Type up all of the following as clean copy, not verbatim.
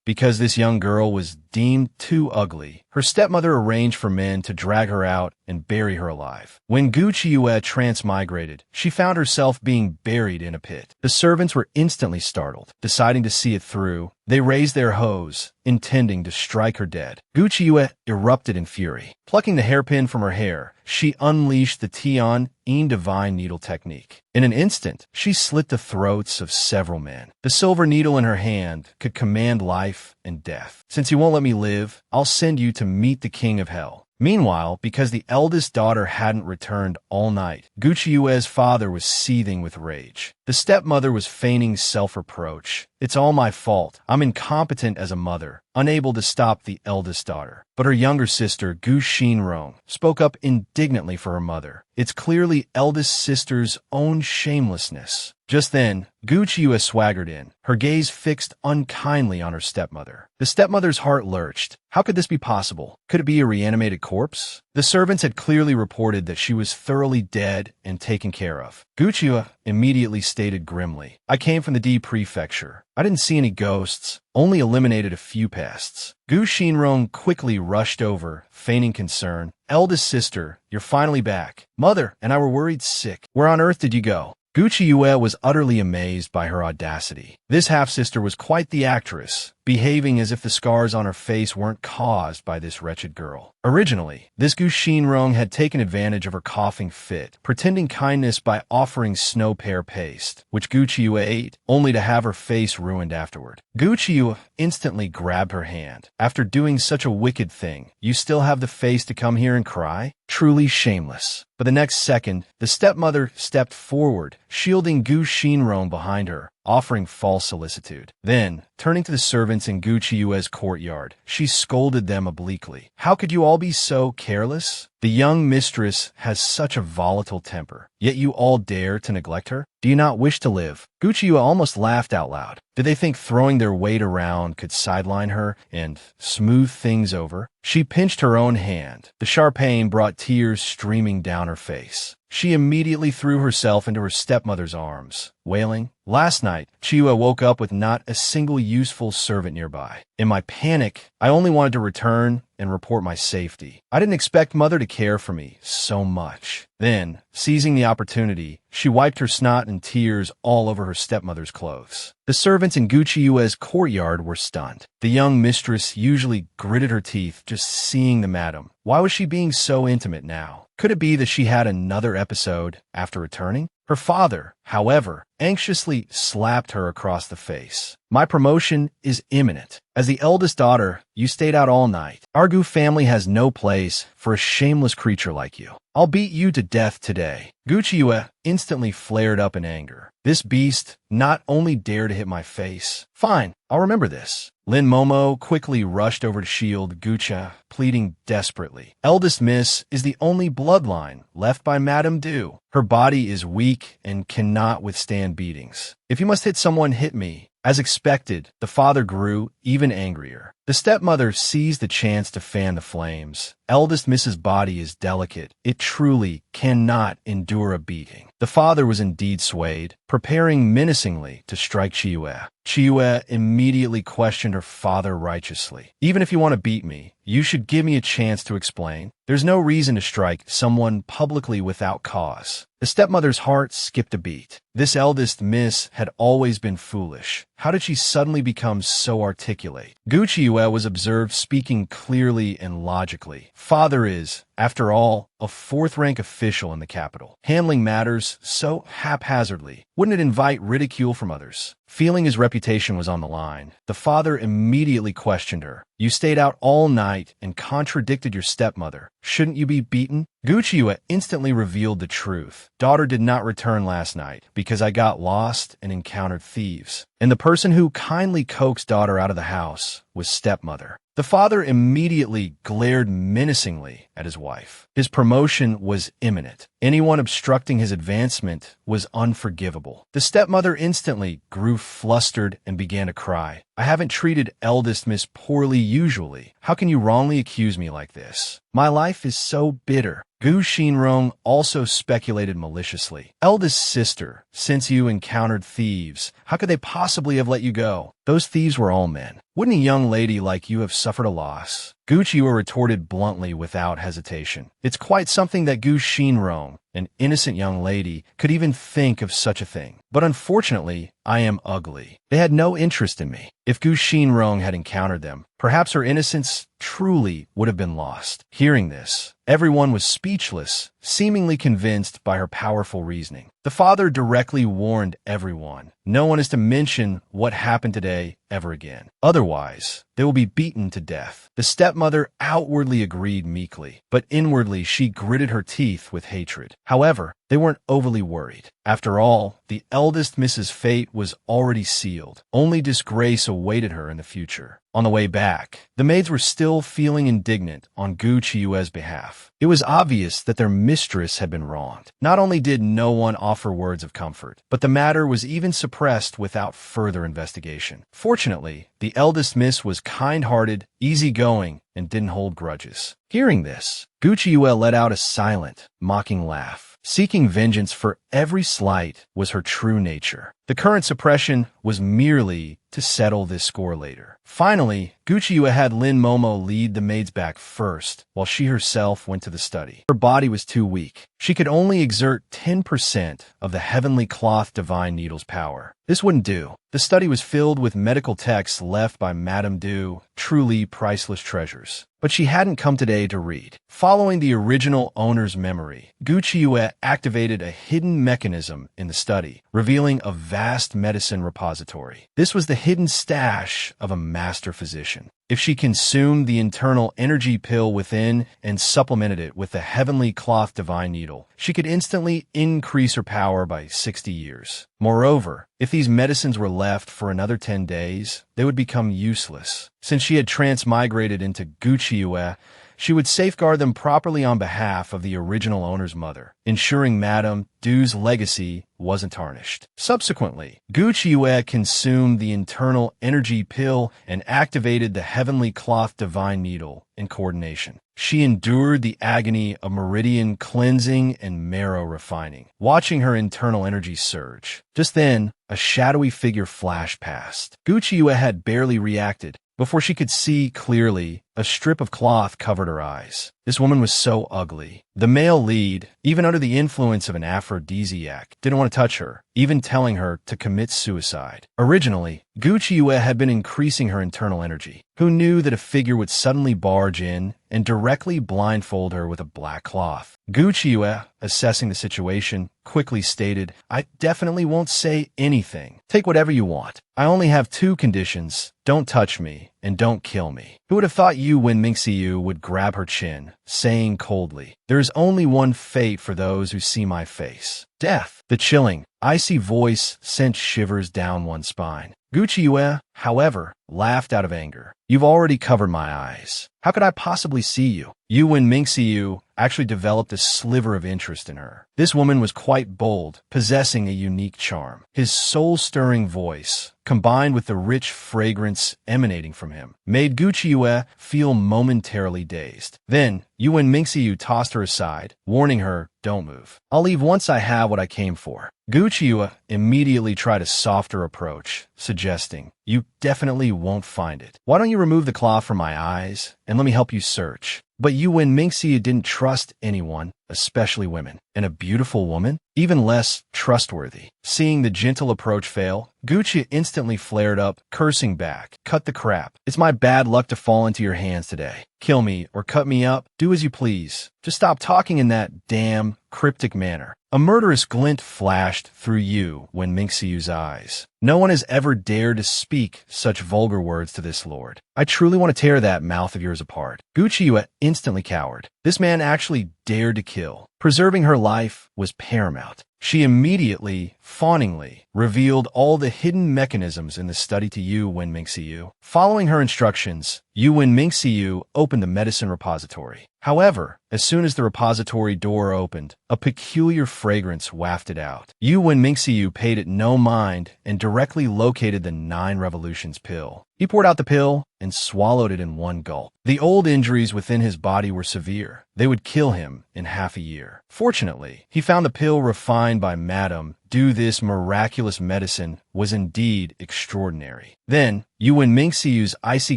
Because this young girl was deemed too ugly, her stepmother arranged for men to drag her out and bury her alive. When Gu Qiuyue transmigrated, she found herself being buried in a pit. The servants were instantly startled. Deciding to see it through, they raised their hoes, intending to strike her dead. Gu Qiuyue erupted in fury. Plucking the hairpin from her hair, she unleashed the Tian Yin divine needle technique. In an instant, she slit the throats of several men. The silver needle in her hand could command life and death. Since you won't let me live, I'll send you to meet the king of hell. Meanwhile, because the eldest daughter hadn't returned all night, Gu Qiuyue's father was seething with rage. The stepmother was feigning self-reproach. It's all my fault. I'm incompetent as a mother, unable to stop the eldest daughter. But her younger sister, Gu Xinrong, spoke up indignantly for her mother. It's clearly eldest sister's own shamelessness. Just then, Gu Qiuyue swaggered in, her gaze fixed unkindly on her stepmother. The stepmother's heart lurched. How could this be possible? Could it be a reanimated corpse? The servants had clearly reported that she was thoroughly dead and taken care of. Gu Qiuyue immediately stated grimly, I came from the D prefecture. I didn't see any ghosts, only eliminated a few pests. Gu Xinrong quickly rushed over, feigning concern. Eldest sister, you're finally back. Mother and I were worried sick. Where on earth did you go? Gu Qiuyue was utterly amazed by her audacity. This half-sister was quite the actress, behaving as if the scars on her face weren't caused by this wretched girl. Originally, this Gu Xinrong had taken advantage of her coughing fit, pretending kindness by offering snow pear paste, which Gu Qiuyue ate, only to have her face ruined afterward. Gu Qiuyue instantly grabbed her hand. After doing such a wicked thing, you still have the face to come here and cry? Truly shameless. But the next second, the stepmother stepped forward, shielding Gu Xinrong behind her, offering false solicitude. Then, turning to the servants in Gu Qiuyue's courtyard, she scolded them obliquely. How could you all be so careless? The young mistress has such a volatile temper, yet you all dare to neglect her? Do you not wish to live? Gu Qiuyue almost laughed out loud. Did they think throwing their weight around could sideline her and smooth things over? She pinched her own hand. The sharp pain brought tears streaming down her face. She immediately threw herself into her stepmother's arms, wailing, Last night, Qiuyue woke up with not a single useful servant nearby. In my panic, I only wanted to return and report my safety. I didn't expect Mother to care for me so much. Then, seizing the opportunity, she wiped her snot and tears all over her stepmother's clothes. The servants in Gu Qiuyue's courtyard were stunned. The young mistress usually gritted her teeth just seeing the madam. Why was she being so intimate now? Could it be that she had another episode after returning? Her father, however, anxiously slapped her across the face. My promotion is imminent. As the eldest daughter, you stayed out all night. Our Gu family has no place for a shameless creature like you. I'll beat you to death today. Gu Qiuyue instantly flared up in anger. This beast not only dared to hit my face. Fine, I'll remember this. Lin Momo quickly rushed over to shield Gucha, pleading desperately. Eldest Miss is the only bloodline left by Madame Du. Her body is weak and cannot withstand beatings. If you must hit someone, hit me. As expected, the father grew even angrier. The stepmother seized the chance to fan the flames. Eldest Miss's body is delicate. It truly cannot endure a beating. The father was indeed swayed, preparing menacingly to strike Qiuyue. Qiuyue immediately questioned her father righteously. Even if you want to beat me, you should give me a chance to explain. There's no reason to strike someone publicly without cause. The stepmother's heart skipped a beat. This eldest miss had always been foolish. How did she suddenly become so articulate? Gu Qiuyue was observed speaking clearly and logically. Father is, after all, a fourth-rank official in the capital. Handling matters so haphazardly, wouldn't it invite ridicule from others? Feeling his reputation was on the line, the father immediately questioned her. You stayed out all night and contradicted your stepmother. Shouldn't you be beaten? Gu Qiuyue instantly revealed the truth. Daughter did not return last night because I got lost and encountered thieves. And the person who kindly coaxed daughter out of the house was stepmother. The father immediately glared menacingly at his wife. His promotion was imminent. Anyone obstructing his advancement was unforgivable. The stepmother instantly grew flustered and began to cry. I haven't treated eldest Miss poorly usually. How can you wrongly accuse me like this? My life is so bitter. Gu Xinrong also speculated maliciously. Eldest sister, since you encountered thieves, how could they possibly have let you go? Those thieves were all men. Wouldn't a young lady like you have suffered a loss? Gu Qiyu retorted bluntly without hesitation. It's quite something that Gu Xinrong, an innocent young lady, could even think of such a thing. But unfortunately, I am ugly. They had no interest in me. If Gu Xinrong had encountered them, perhaps her innocence truly would have been lost. Hearing this, everyone was speechless, seemingly convinced by her powerful reasoning. The father directly warned everyone, no one is to mention what happened today ever again. Otherwise, they will be beaten to death. The stepmother outwardly agreed meekly, but inwardly she gritted her teeth with hatred. However, they weren't overly worried. After all, the eldest Mrs. Fate was already sealed. Only disgrace awaited her in the future. On the way back, the maids were still feeling indignant on Gu Chiyue's behalf. It was obvious that their mistress had been wronged. Not only did no one offer words of comfort, but the matter was even suppressed without further investigation. Fortunately, the eldest miss was kind-hearted, easygoing, and didn't hold grudges. Hearing this, Gu Chiyue let out a silent, mocking laugh. Seeking vengeance for every slight was her true nature. The current suppression was merely to settle this score later. Finally, Gu Chiyue had Lin Momo lead the maids back first, while she herself went to the study. Her body was too weak. She could only exert 10% of the heavenly cloth divine needle's power. This wouldn't do. The study was filled with medical texts left by Madame Du, truly priceless treasures. But she hadn't come today to read. Following the original owner's memory, Gu Chiyue activated a hidden mechanism in the study, revealing a vast medicine repository. This was the hidden stash of a master physician. If she consumed the internal energy pill within and supplemented it with the heavenly cloth divine needle, she could instantly increase her power by 60 years. Moreover, if these medicines were left for another 10 days, they would become useless. Since she had transmigrated into Gu Chiyue, she would safeguard them properly on behalf of the original owner's mother, ensuring Madame Du's legacy wasn't tarnished. Subsequently, Gu Chiyue consumed the internal energy pill and activated the heavenly cloth divine needle in coordination. She endured the agony of meridian cleansing and marrow refining, watching her internal energy surge. Just then, a shadowy figure flashed past. Gu Chiyue had barely reacted. Before she could see clearly, a strip of cloth covered her eyes. This woman was so ugly. The male lead, even under the influence of an aphrodisiac, didn't want to touch her, even telling her to commit suicide. Originally, Gu Chiyue had been increasing her internal energy. Who knew that a figure would suddenly barge in and directly blindfold her with a black cloth? Gu Chiyue, assessing the situation, quickly stated, "I definitely won't say anything. Take whatever you want. I only have 2 conditions. Don't touch me, and don't kill me." Who would have thought Yu Wen Mingxiu would grab her chin, saying coldly, "There is only one fate for those who see my face. Death." The chilling, icy voice sent shivers down one's spine. Gu Chiyue, however, laughed out of anger. "You've already covered my eyes. How could I possibly see you?" Yu Wen Mingxiu actually developed a sliver of interest in her. This woman was quite bold, possessing a unique charm. His soul-stirring voice, combined with the rich fragrance emanating from him, made Gu Chiyue feel momentarily dazed. Then, Yu Wen Mingxiu tossed her aside, warning her, "Don't move. I'll leave once I have what I came for." Gu Chiyue immediately tried a softer approach, suggesting, "You definitely won't find it. Why don't you remove the cloth from my eyes, and let me help you search?" But Yu Wen Mingxiu didn't trust anyone, especially women. And a beautiful woman? Even less trustworthy. Seeing the gentle approach fail, Gu Chiyue instantly flared up, cursing back. "Cut the crap. It's my bad luck to fall into your hands today. Kill me or cut me up. Do as you please. Just stop talking in that damn cryptic manner." A murderous glint flashed through Yu Wen Mingxiu's eyes. No one has ever dared to speak such vulgar words to this lord. "I truly want to tear that mouth of yours apart." Gu Chiyue instantly cowered. This man actually dared to kill. Preserving her life was paramount. She immediately fawningly, revealed all the hidden mechanisms in the study to Yu Wenmingxiu. Following her instructions, Yu Wenmingxiu opened the medicine repository. However, as soon as the repository door opened, a peculiar fragrance wafted out. Yu Wenmingxiu paid it no mind and directly located the 9 revolutions pill. He poured out the pill and swallowed it in one gulp. The old injuries within his body were severe. They would kill him in half a year. Fortunately, he found the pill refined by Madame Du. This miraculous medicine was indeed extraordinary. Then, Yu Wenmingxiu's icy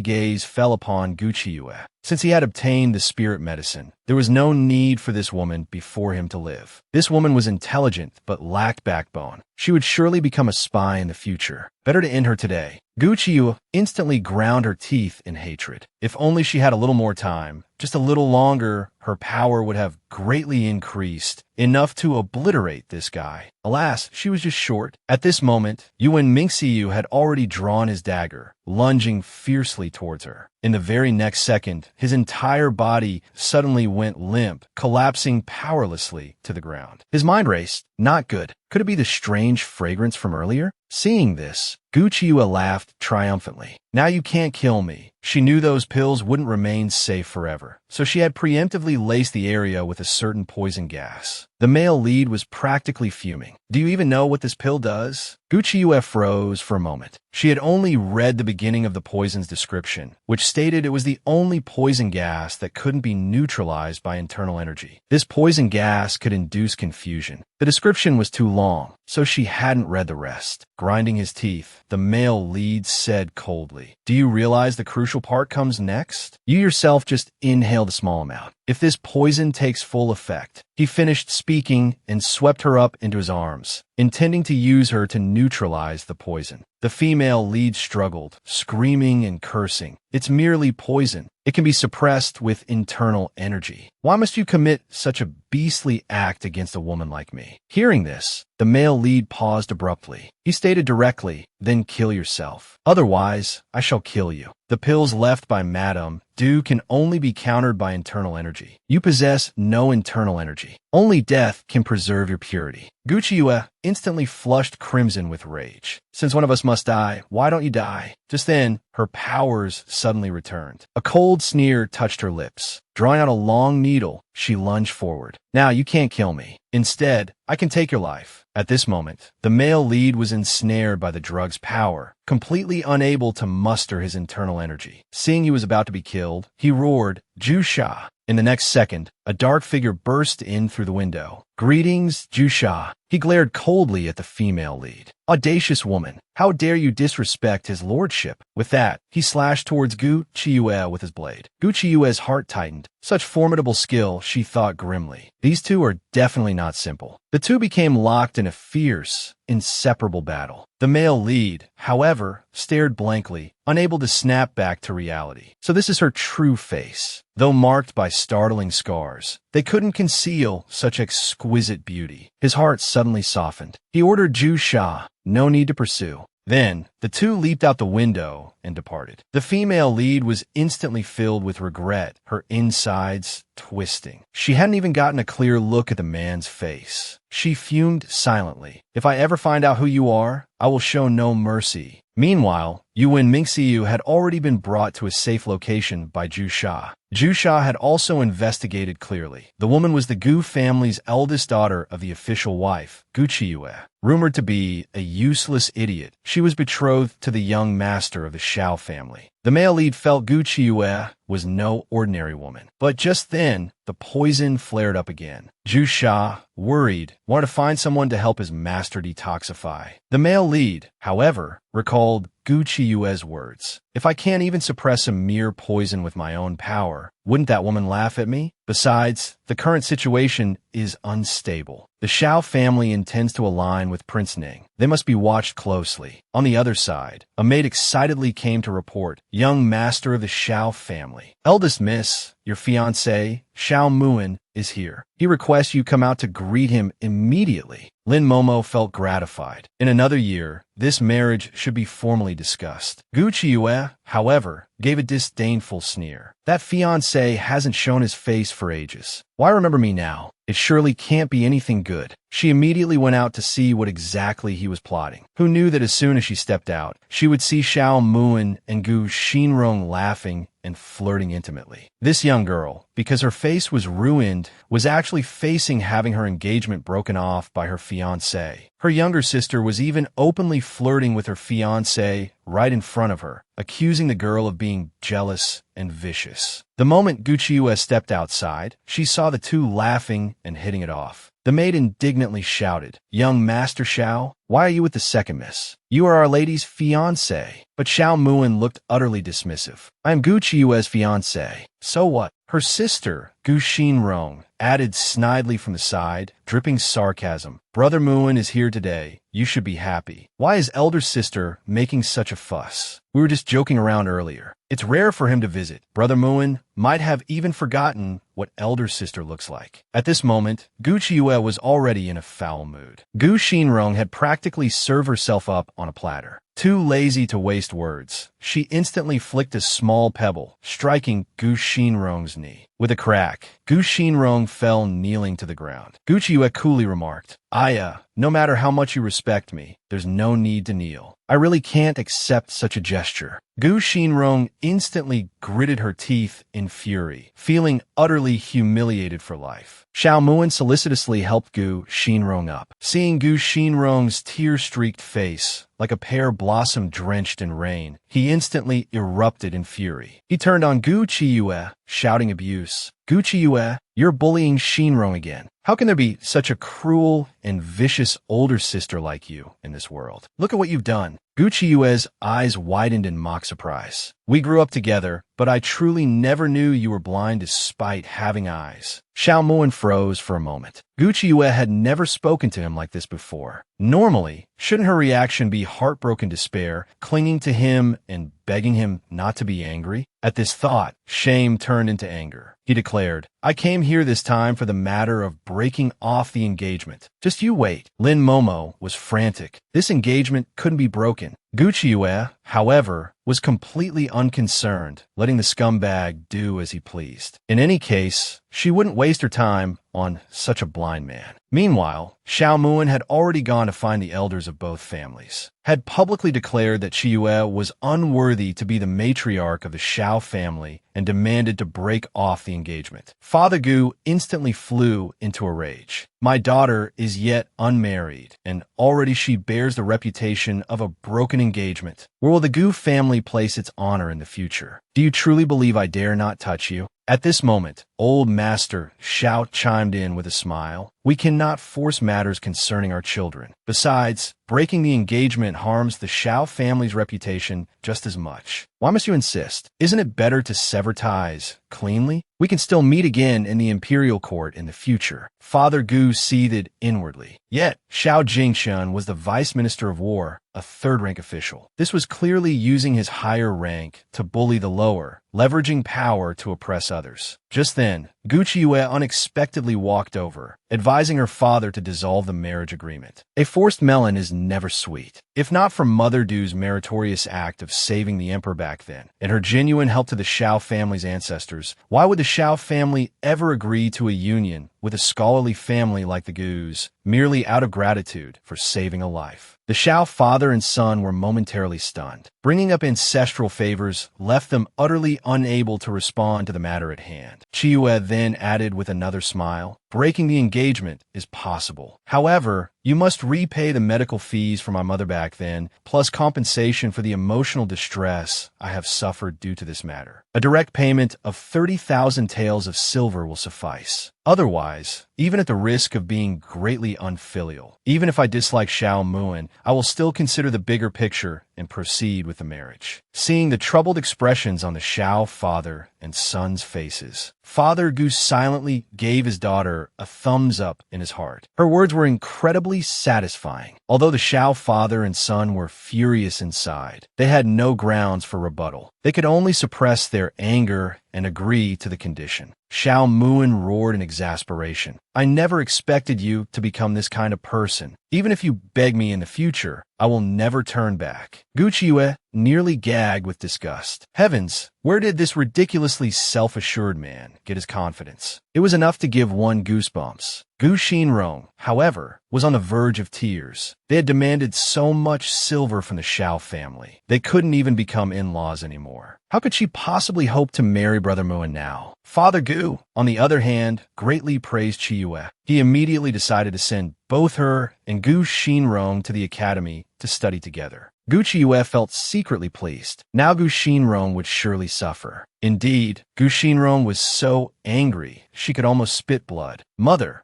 gaze fell upon Gu Qiuyue. Since he had obtained the spirit medicine, there was no need for this woman before him to live. This woman was intelligent but lacked backbone. She would surely become a spy in the future. Better to end her today. Gu Qiuyue instantly ground her teeth in hatred. If only she had a little more time, just a little longer, her power would have greatly increased, enough to obliterate this guy. Alas, she was just short. At this moment, Yu Wenmingxiu had already drawn his dagger, lunging fiercely towards her. In the very next second, his entire body suddenly went limp, collapsing powerlessly to the ground. His mind raced. Not good. Could it be the strange fragrance from earlier? Seeing this, Gu Qiuyue laughed triumphantly. Now you can't kill me. She knew those pills wouldn't remain safe forever, so she had preemptively laced the area with a certain poison gas. The male lead was practically fuming. Do you even know what this pill does? Gu Qiuyue froze for a moment. She had only read the beginning of the poison's description, which stated it was the only poison gas that couldn't be neutralized by internal energy. This poison gas could induce confusion. The description was too long, so she hadn't read the rest. Grinding his teeth, the male lead said coldly, "Do you realize the crucial part comes next? You yourself just inhaled a small amount. If this poison takes full effect." He finished speaking and swept her up into his arms, intending to use her to neutralize the poison. The female lead struggled, screaming and cursing. It's merely poison. It can be suppressed with internal energy. Why must you commit such a beastly act against a woman like me? Hearing this, the male lead paused abruptly. He stated directly, "Then kill yourself. Otherwise, I shall kill you." The pills left by Madame Du can only be countered by internal energy. You possess no internal energy. Only death can preserve your purity. Gu Qiuyue instantly flushed crimson with rage. Since one of us must die, why don't you die? Just then, her powers suddenly returned. A cold sneer touched her lips. Drawing out a long needle, she lunged forward. Now you can't kill me. Instead, I can take your life. At this moment, the male lead was ensnared by the drug's power, completely unable to muster his internal energy. Seeing he was about to be killed, he roared, "Ju Sha." In the next second, a dark figure burst in through the window. "Greetings, Ju Sha." He glared coldly at the female lead. "Audacious woman, how dare you disrespect his lordship?" With that, he slashed towards Gu Qiuyue with his blade. Gu Qiue's heart tightened. Such formidable skill, she thought grimly. These two are definitely not simple. The two became locked in a fierce, inseparable battle. The male lead, however, stared blankly, unable to snap back to reality. So this is her true face. Though marked by startling scars, they couldn't conceal such exquisite beauty. His heart suddenly softened. He ordered Ju Sha, no need to pursue. Then, the two leaped out the window and departed. The female lead was instantly filled with regret, her insides twisting. She hadn't even gotten a clear look at the man's face. She fumed silently. "If I ever find out who you are, I will show no mercy." Meanwhile, Yu Wenmingxiu had already been brought to a safe location by Ju Sha. Ju Sha had also investigated clearly. The woman was the Gu family's eldest daughter of the official wife, Gu Qiuyue. Rumored to be a useless idiot, she was betrothed to the young master of the Shao family. The male lead felt Gu Qiuyue was no ordinary woman. But just then, the poison flared up again. Ju Sha, worried, wanted to find someone to help his master detoxify. The male lead, however, recalled Gu Qiuyue's words. "If I can't even suppress a mere poison with my own power, wouldn't that woman laugh at me? Besides, the current situation is unstable. The Shao family intends to align with Prince Ning. They must be watched closely." On the other side, a maid excitedly came to report, "Young master of the Shao family. Eldest miss, your fiancé, Shao Muan, is here. He requests you come out to greet him immediately." Lin Momo felt gratified. In another year, this marriage should be formally discussed. Gu Qiuyue, however, gave a disdainful sneer. "That fiancé hasn't shown his face for ages. Why remember me now? It surely can't be anything good. She immediately went out to see what exactly he was plotting. Who knew that as soon as she stepped out, she would see Xiao Muan and Gu Xinrong laughing and flirting intimately. This young girl, because her face was ruined, was actually facing having her engagement broken off by her fiancé. Her younger sister was even openly flirting with her fiancé right in front of her, accusing the girl of being jealous and vicious. The moment Gu Qiuyue stepped outside, she saw the two laughing and hitting it off. The maid indignantly shouted, "Young Master Xiao, why are you with the second miss? You are our lady's fiancé." But Xiao Muan looked utterly dismissive. "I am Gu Qiuyue's fiancé. So what?" Her sister, Gu Xinrong, added snidely from the side, dripping sarcasm, "Brother Muan is here today. You should be happy. Why is elder sister making such a fuss? We were just joking around earlier. It's rare for him to visit. Brother Muan might have even forgotten what elder sister looks like." At this moment, Gu Qiuyue was already in a foul mood. Gu Xinrong had practically served herself up on a platter. Too lazy to waste words, she instantly flicked a small pebble, striking Gu Xinrong's knee. With a crack, Gu Xinrong fell kneeling to the ground. Gu Qiuyue coolly remarked, "Aya, no matter how much you respect me, there's no need to kneel. I really can't accept such a gesture." Gu Xinrong instantly gritted her teeth in fury, feeling utterly humiliated for life. Xiao Muan solicitously helped Gu Xinrong up. Seeing Gu Xinrong's tear-streaked face, like a pear blossom drenched in rain, he instantly erupted in fury. He turned on Gu Qiuyue, shouting abuse. "Gu Qiuyue, you're bullying Xinrong again. How can there be such a cruel and vicious older sister like you in this world? Look at what you've done." Gu Qiuyue's eyes widened in mock surprise. "We grew up together, but I truly never knew you were blind despite having eyes." Xiao Muan froze for a moment. Gu Qiuyue had never spoken to him like this before. Normally, shouldn't her reaction be heartbroken despair, clinging to him and begging him not to be angry? At this thought, shame turned into anger. He declared, "I came here this time for the matter of breaking off the engagement. Just you wait." Lin Momo was frantic. This engagement couldn't be broken. Gu Qiuyue, however, was completely unconcerned, letting the scumbag do as he pleased. In any case, she wouldn't waste her time on such a blind man. Meanwhile, Xiao Muan had already gone to find the elders of both families, had publicly declared that Qiuyue was unworthy to be the matriarch of the Xiao family, and demanded to break off the engagement. Father Gu instantly flew into a rage. "My daughter is yet unmarried, and already she bears the reputation of a broken engagement. Where will the Gu family place its honor in the future? Do you truly believe I dare not touch you?" At this moment, old Master Xiao chimed in with a smile. "We cannot force matters concerning our children. Besides, breaking the engagement harms the Xiao family's reputation just as much. Why must you insist? Isn't it better to sever ties cleanly? We can still meet again in the imperial court in the future." Father Gu seethed inwardly. Yet, Xiao Jingshun was the vice minister of war, a third-rank official. This was clearly using his higher rank to bully the lower, leveraging power to oppress others. Just then, Gu Qiuyue unexpectedly walked over, advising her father to dissolve the marriage agreement. A forced melon is never sweet. If not for Mother Du's meritorious act of saving the emperor back then, and her genuine help to the Xiao family's ancestors, why would the Xiao family ever agree to a union with a scholarly family like the Gus, merely out of gratitude for saving a life? The Xiao father and son were momentarily stunned. Bringing up ancestral favors left them utterly unable to respond to the matter at hand. Qiuyue then added with another smile, "Breaking the engagement is possible. However, you must repay the medical fees for my mother back then, plus compensation for the emotional distress I have suffered due to this matter. A direct payment of 30,000 taels of silver will suffice. Otherwise, even at the risk of being greatly unfilial, even if I dislike Xiao Muan, I will still consider the bigger picture and proceed with the marriage." Seeing the troubled expressions on the Xiao father and son's faces, Father Gu silently gave his daughter a thumbs up in his heart. Her words were incredibly satisfying. Although the Xiao father and son were furious inside, they had no grounds for rebuttal. They could only suppress their anger and agree to the condition. Xiao Muan roared in exasperation. I never expected you to become this kind of person. Even if you beg me in the future, I will never turn back. Gu Qiuyue nearly gagged with disgust. Heavens, where did this ridiculously self-assured man get his confidence? It was enough to give one goosebumps. Gu Xinrong, however, was on the verge of tears. They had demanded so much silver from the Xiao family. They couldn't even become in-laws anymore. How could she possibly hope to marry Brother Muan now? Father Gu, on the other hand, greatly praised Qiuyue. He immediately decided to send both her and Gu Xinrong to the academy to study together. Gu Qiuyue felt secretly pleased. Now Gu Xinrong would surely suffer. Indeed, Gu Xinrong was so angry she could almost spit blood.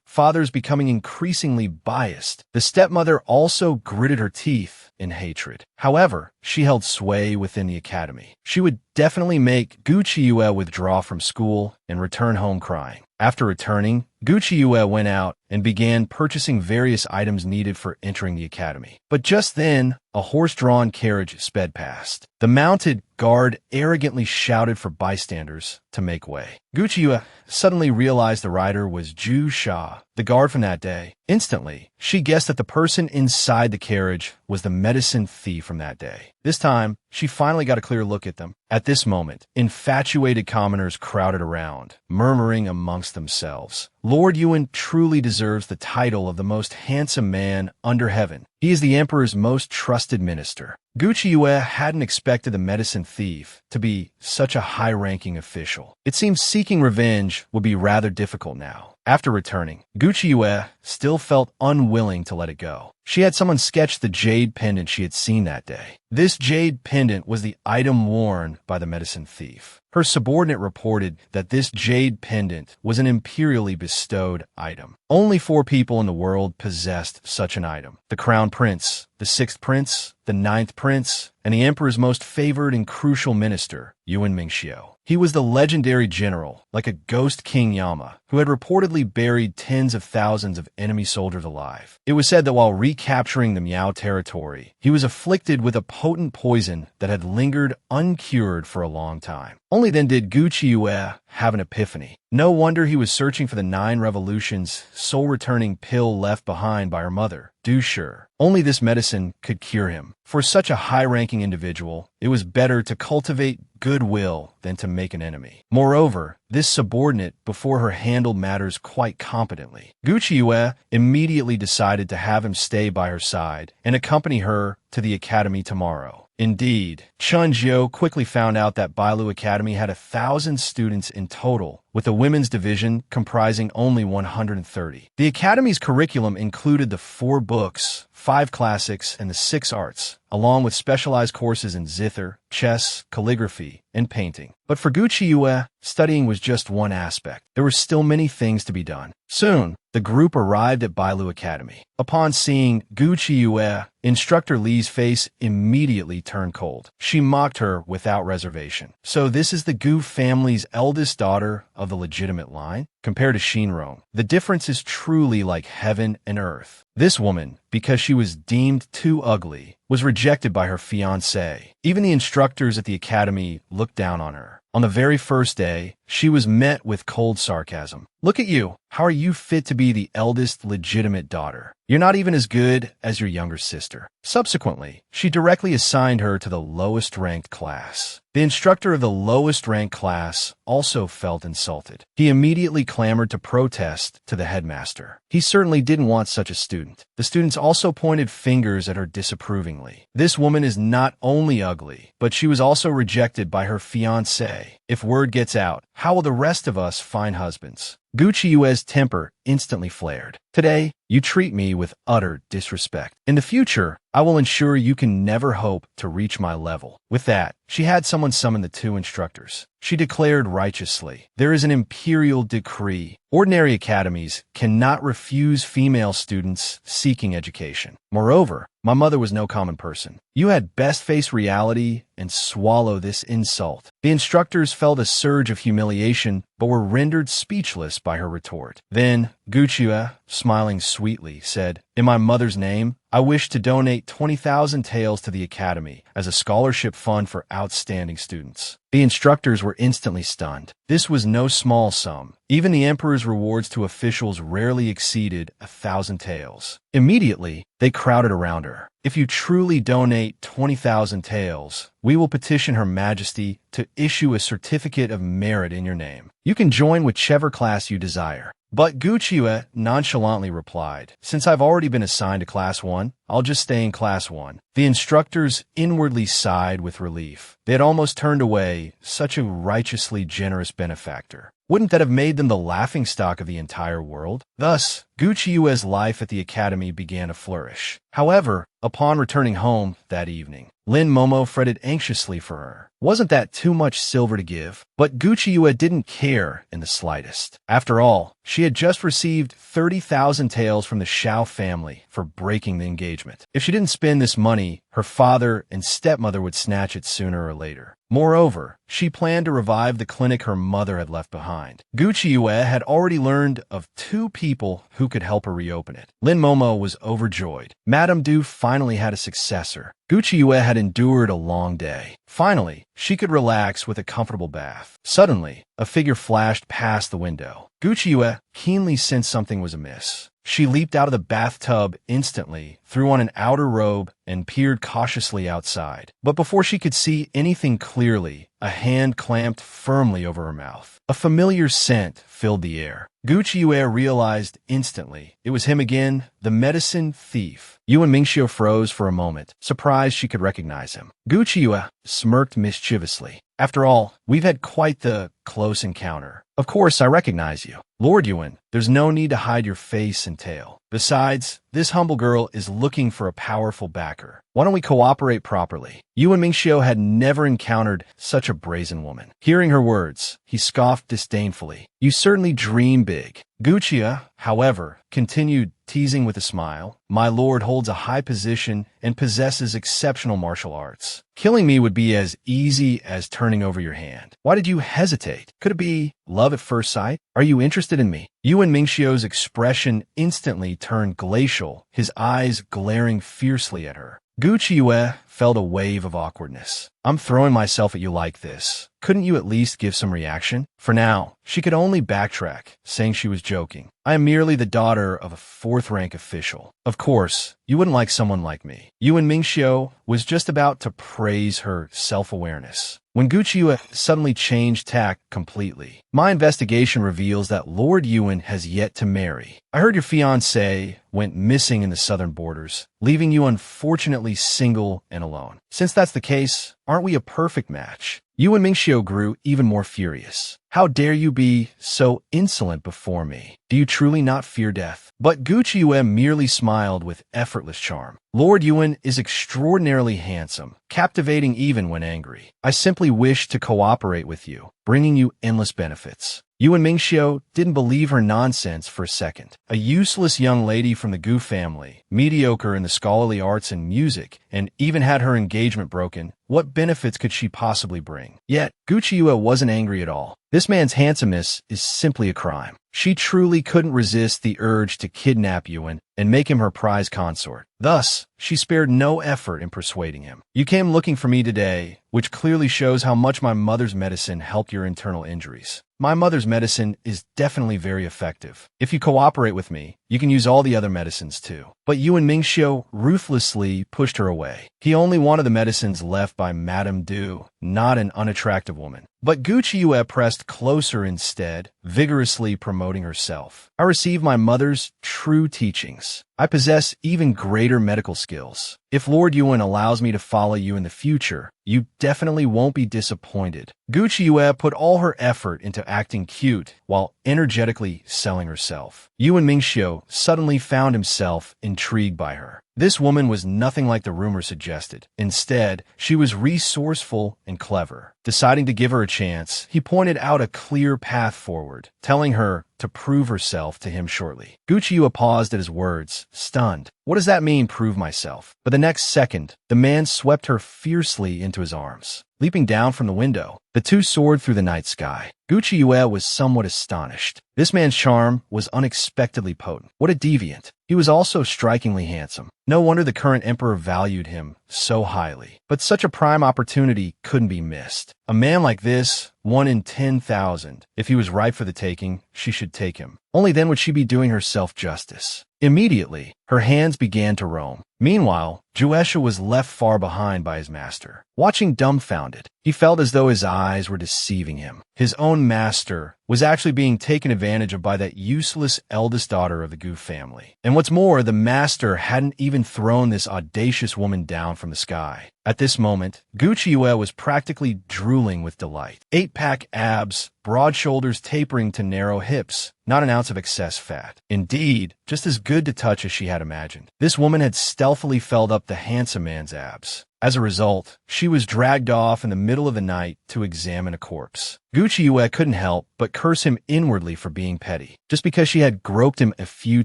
Father's becoming increasingly biased. The stepmother also gritted her teeth in hatred. However, she held sway within the academy. She would definitely make Gu Qiuyue withdraw from school and return home crying. After returning, Gu Qiuyue went out and began purchasing various items needed for entering the academy. But just then, a horse-drawn carriage sped past. The mounted guard arrogantly shouted for bystanders to make way. Gu Qiuyue suddenly realized the rider was Zhu Sha, the guard from that day. Instantly, she guessed that the person inside the carriage was the medicine thief from that day. This time, she finally got a clear look at them. At this moment, infatuated commoners crowded around, murmuring amongst themselves. Lord Yuan truly deserves the title of the most handsome man under heaven. He is the emperor's most trusted minister. Gu Qiuyue hadn't expected the medicine thief to be such a high-ranking official. It seemed seeking revenge would be rather difficult now. After returning, Gu Qiuyue still felt unwilling to let it go. She had someone sketch the jade pendant she had seen that day. This jade pendant was the item worn by the medicine thief. Her subordinate reported that this jade pendant was an imperially bestowed item. Only 4 people in the world possessed such an item: the crown prince, the 6th prince, the 9th prince, and the emperor's most favored and crucial minister, Yuan Mingxiu. He was the legendary general, like a ghost King Yama, who had reportedly buried tens of thousands of enemy soldiers alive. It was said that while recapturing the Miao territory, he was afflicted with a potent poison that had lingered uncured for a long time. Only then did Gu Qiuyue have an epiphany. No wonder he was searching for the 9 revolutions soul-returning pill left behind by her mother, Du Shi. Only this medicine could cure him. For such a high-ranking individual, it was better to cultivate goodwill than to make an enemy. Moreover, this subordinate before her handled matters quite competently. Gu Qiuyue immediately decided to have him stay by her side and accompany her to the academy tomorrow. Indeed, Chun Jiu quickly found out that Bailu Academy had 1,000 students in total, with the women's division comprising only 130. The academy's curriculum included the 4 books, 5 classics, and the 6 arts, along with specialized courses in zither, chess, calligraphy, and painting. But for Gu Qiuyue, studying was just one aspect. There were still many things to be done. Soon, the group arrived at Bailu Academy. Upon seeing Gu Qiuyue, Instructor Li's face immediately turned cold. She mocked her without reservation. So this is the Gu family's eldest daughter of the legitimate line? Compared to Xinrong, the difference is truly like heaven and earth. This woman, because she was deemed too ugly, was rejected by her fiancé. Even the instructors at the academy looked down on her. On the very first day, she was met with cold sarcasm. Look at you. How are you fit to be the eldest legitimate daughter? You're not even as good as your younger sister. Subsequently, she directly assigned her to the lowest ranked class. The instructor of the lowest ranked class also felt insulted. He immediately clamored to protest to the headmaster. He certainly didn't want such a student. The students also pointed fingers at her disapprovingly. This woman is not only ugly, but she was also rejected by her fiancé. If word gets out, how will the rest of us find husbands? Gu Qiuyue's temper instantly flared. Today, you treat me with utter disrespect. In the future, I will ensure you can never hope to reach my level. With that, she had someone summon the 2 instructors. She declared righteously, there is an imperial decree. Ordinary academies cannot refuse female students seeking education. Moreover, my mother was no common person. You had best face reality and swallow this insult. The instructors felt a surge of humiliation, but were rendered speechless by her retort. Then, Gu Qiuyue, smiling sweetly, said, in my mother's name, I wish to donate 20,000 taels to the Academy as a scholarship fund for outstanding students. The instructors were instantly stunned. This was no small sum. Even the emperor's rewards to officials rarely exceeded 1,000 taels. Immediately, they crowded around her. If you truly donate 20,000 taels, we will petition Her Majesty to issue a certificate of merit in your name. You can join whichever class you desire. But Guqiue nonchalantly replied, "Since I've already been assigned to Class 1, I'll just stay in Class 1. The instructors inwardly sighed with relief. They had almost turned away such a righteously generous benefactor. Wouldn't that have made them the laughingstock of the entire world? Thus, Guqiue's life at the academy began to flourish. However, upon returning home that evening, Lin Momo fretted anxiously for her. Wasn't that too much silver to give? But Guqiue didn't care in the slightest. After all, she had just received 30,000 taels from the Xiao family for breaking the engagement. If she didn't spend this money, her father and stepmother would snatch it sooner or later. Moreover, she planned to revive the clinic her mother had left behind. Guqiue had already learned of 2 people who could help her reopen it. Lin Momo was overjoyed. Madame Du finally had a successor. Guqiue had endured a long day. Finally, she could relax with a comfortable bath. Suddenly, a figure flashed past the window. Guqiue keenly sensed something was amiss. She leaped out of the bathtub instantly, threw on an outer robe, and peered cautiously outside. But before she could see anything clearly, a hand clamped firmly over her mouth. A familiar scent filled the air. Guqiue realized instantly it was him again, the medicine thief. Yuan Mingxiu froze for a moment, surprised she could recognize him. Guqiue smirked mischievously. After all, we've had quite the close encounter. Of course, I recognize you. Lord Yuan, there's no need to hide your face and tail. Besides, this humble girl is looking for a powerful backer. Why don't we cooperate properly? Yuan Mingxiu had never encountered such a brazen woman. Hearing her words, he scoffed disdainfully. You certainly dream big. Guqiue, however, continued, teasing with a smile. My lord holds a high position and possesses exceptional martial arts. Killing me would be as easy as turning over your hand. Why did you hesitate? Could it be love at first sight? Are you interested in me? Yuan Mingxiu's expression instantly turned glacial, his eyes glaring fiercely at her. Guqiue felt a wave of awkwardness. I'm throwing myself at you like this. Couldn't you at least give some reaction? For now, she could only backtrack, saying she was joking. I am merely the daughter of a 4th-rank official. Of course, you wouldn't like someone like me. Yuan Mingxiu was just about to praise her self-awareness when Guqiue suddenly changed tack completely. My investigation reveals that Lord Yuan has yet to marry. I heard your fiancé went missing in the southern borders, leaving you unfortunately single and alone. Since that's the case, aren't we a perfect match? Yuan Mingxiu grew even more furious. How dare you be so insolent before me? Do you truly not fear death? But Guqiue merely smiled with effortless charm. Lord Yuan is extraordinarily handsome, captivating even when angry. I simply wish to cooperate with you, bringing you endless benefits. Yuan Mingxiu didn't believe her nonsense for a second. A useless young lady from the Gu family, mediocre in the scholarly arts and music, and even had her engagement broken, what benefits could she possibly bring? Yet, Guqiue wasn't angry at all. This man's handsomeness is simply a crime. She truly couldn't resist the urge to kidnap Yuan and make him her prize consort. Thus, she spared no effort in persuading him. You came looking for me today, which clearly shows how much my mother's medicine helped your internal injuries. My mother's medicine is definitely very effective. If you cooperate with me, you can use all the other medicines too. But Yuan Mingxiu ruthlessly pushed her away. He only wanted the medicines left by Madame Du, not an unattractive woman. But Guqiue pressed closer instead, vigorously promoting herself. I received my mother's true teachings. I possess even greater medical skills. If Lord Yuan allows me to follow you in the future, you definitely won't be disappointed. Guqiue put all her effort into acting cute while energetically selling herself. Yuan Mingxiu suddenly found himself intrigued by her. This woman was nothing like the rumor suggested. Instead, she was resourceful and clever. Deciding to give her a chance, he pointed out a clear path forward, telling her to prove herself to him shortly. Guqiue paused at his words, stunned. What does that mean, prove myself? But the next second, the man swept her fiercely into his arms. Leaping down from the window, the two soared through the night sky. Guqiue was somewhat astonished. This man's charm was unexpectedly potent. What a deviant. He was also strikingly handsome. No wonder the current emperor valued him so highly. But such a prime opportunity couldn't be missed. A man like this, 1 in 10,000. If he was ripe for the taking, she should take him. Only then would she be doing herself justice. Immediately, her hands began to roam. Meanwhile, Juesha was left far behind by his master. Watching dumbfounded, he felt as though his eyes were deceiving him. His own master was actually being taken advantage of by that useless eldest daughter of the Gu family. And what's more, the master hadn't even thrown this audacious woman down from the sky. At this moment, Gu Chiyue was practically drooling with delight. 8-pack abs, broad shoulders tapering to narrow hips, not an ounce of excess fat. Indeed, just as good to touch as she had imagined. This woman had stealthily felled up the handsome man's abs. As a result, she was dragged off in the middle of the night to examine a corpse. Gu Chiyue couldn't help but curse him inwardly for being petty, just because she had groped him a few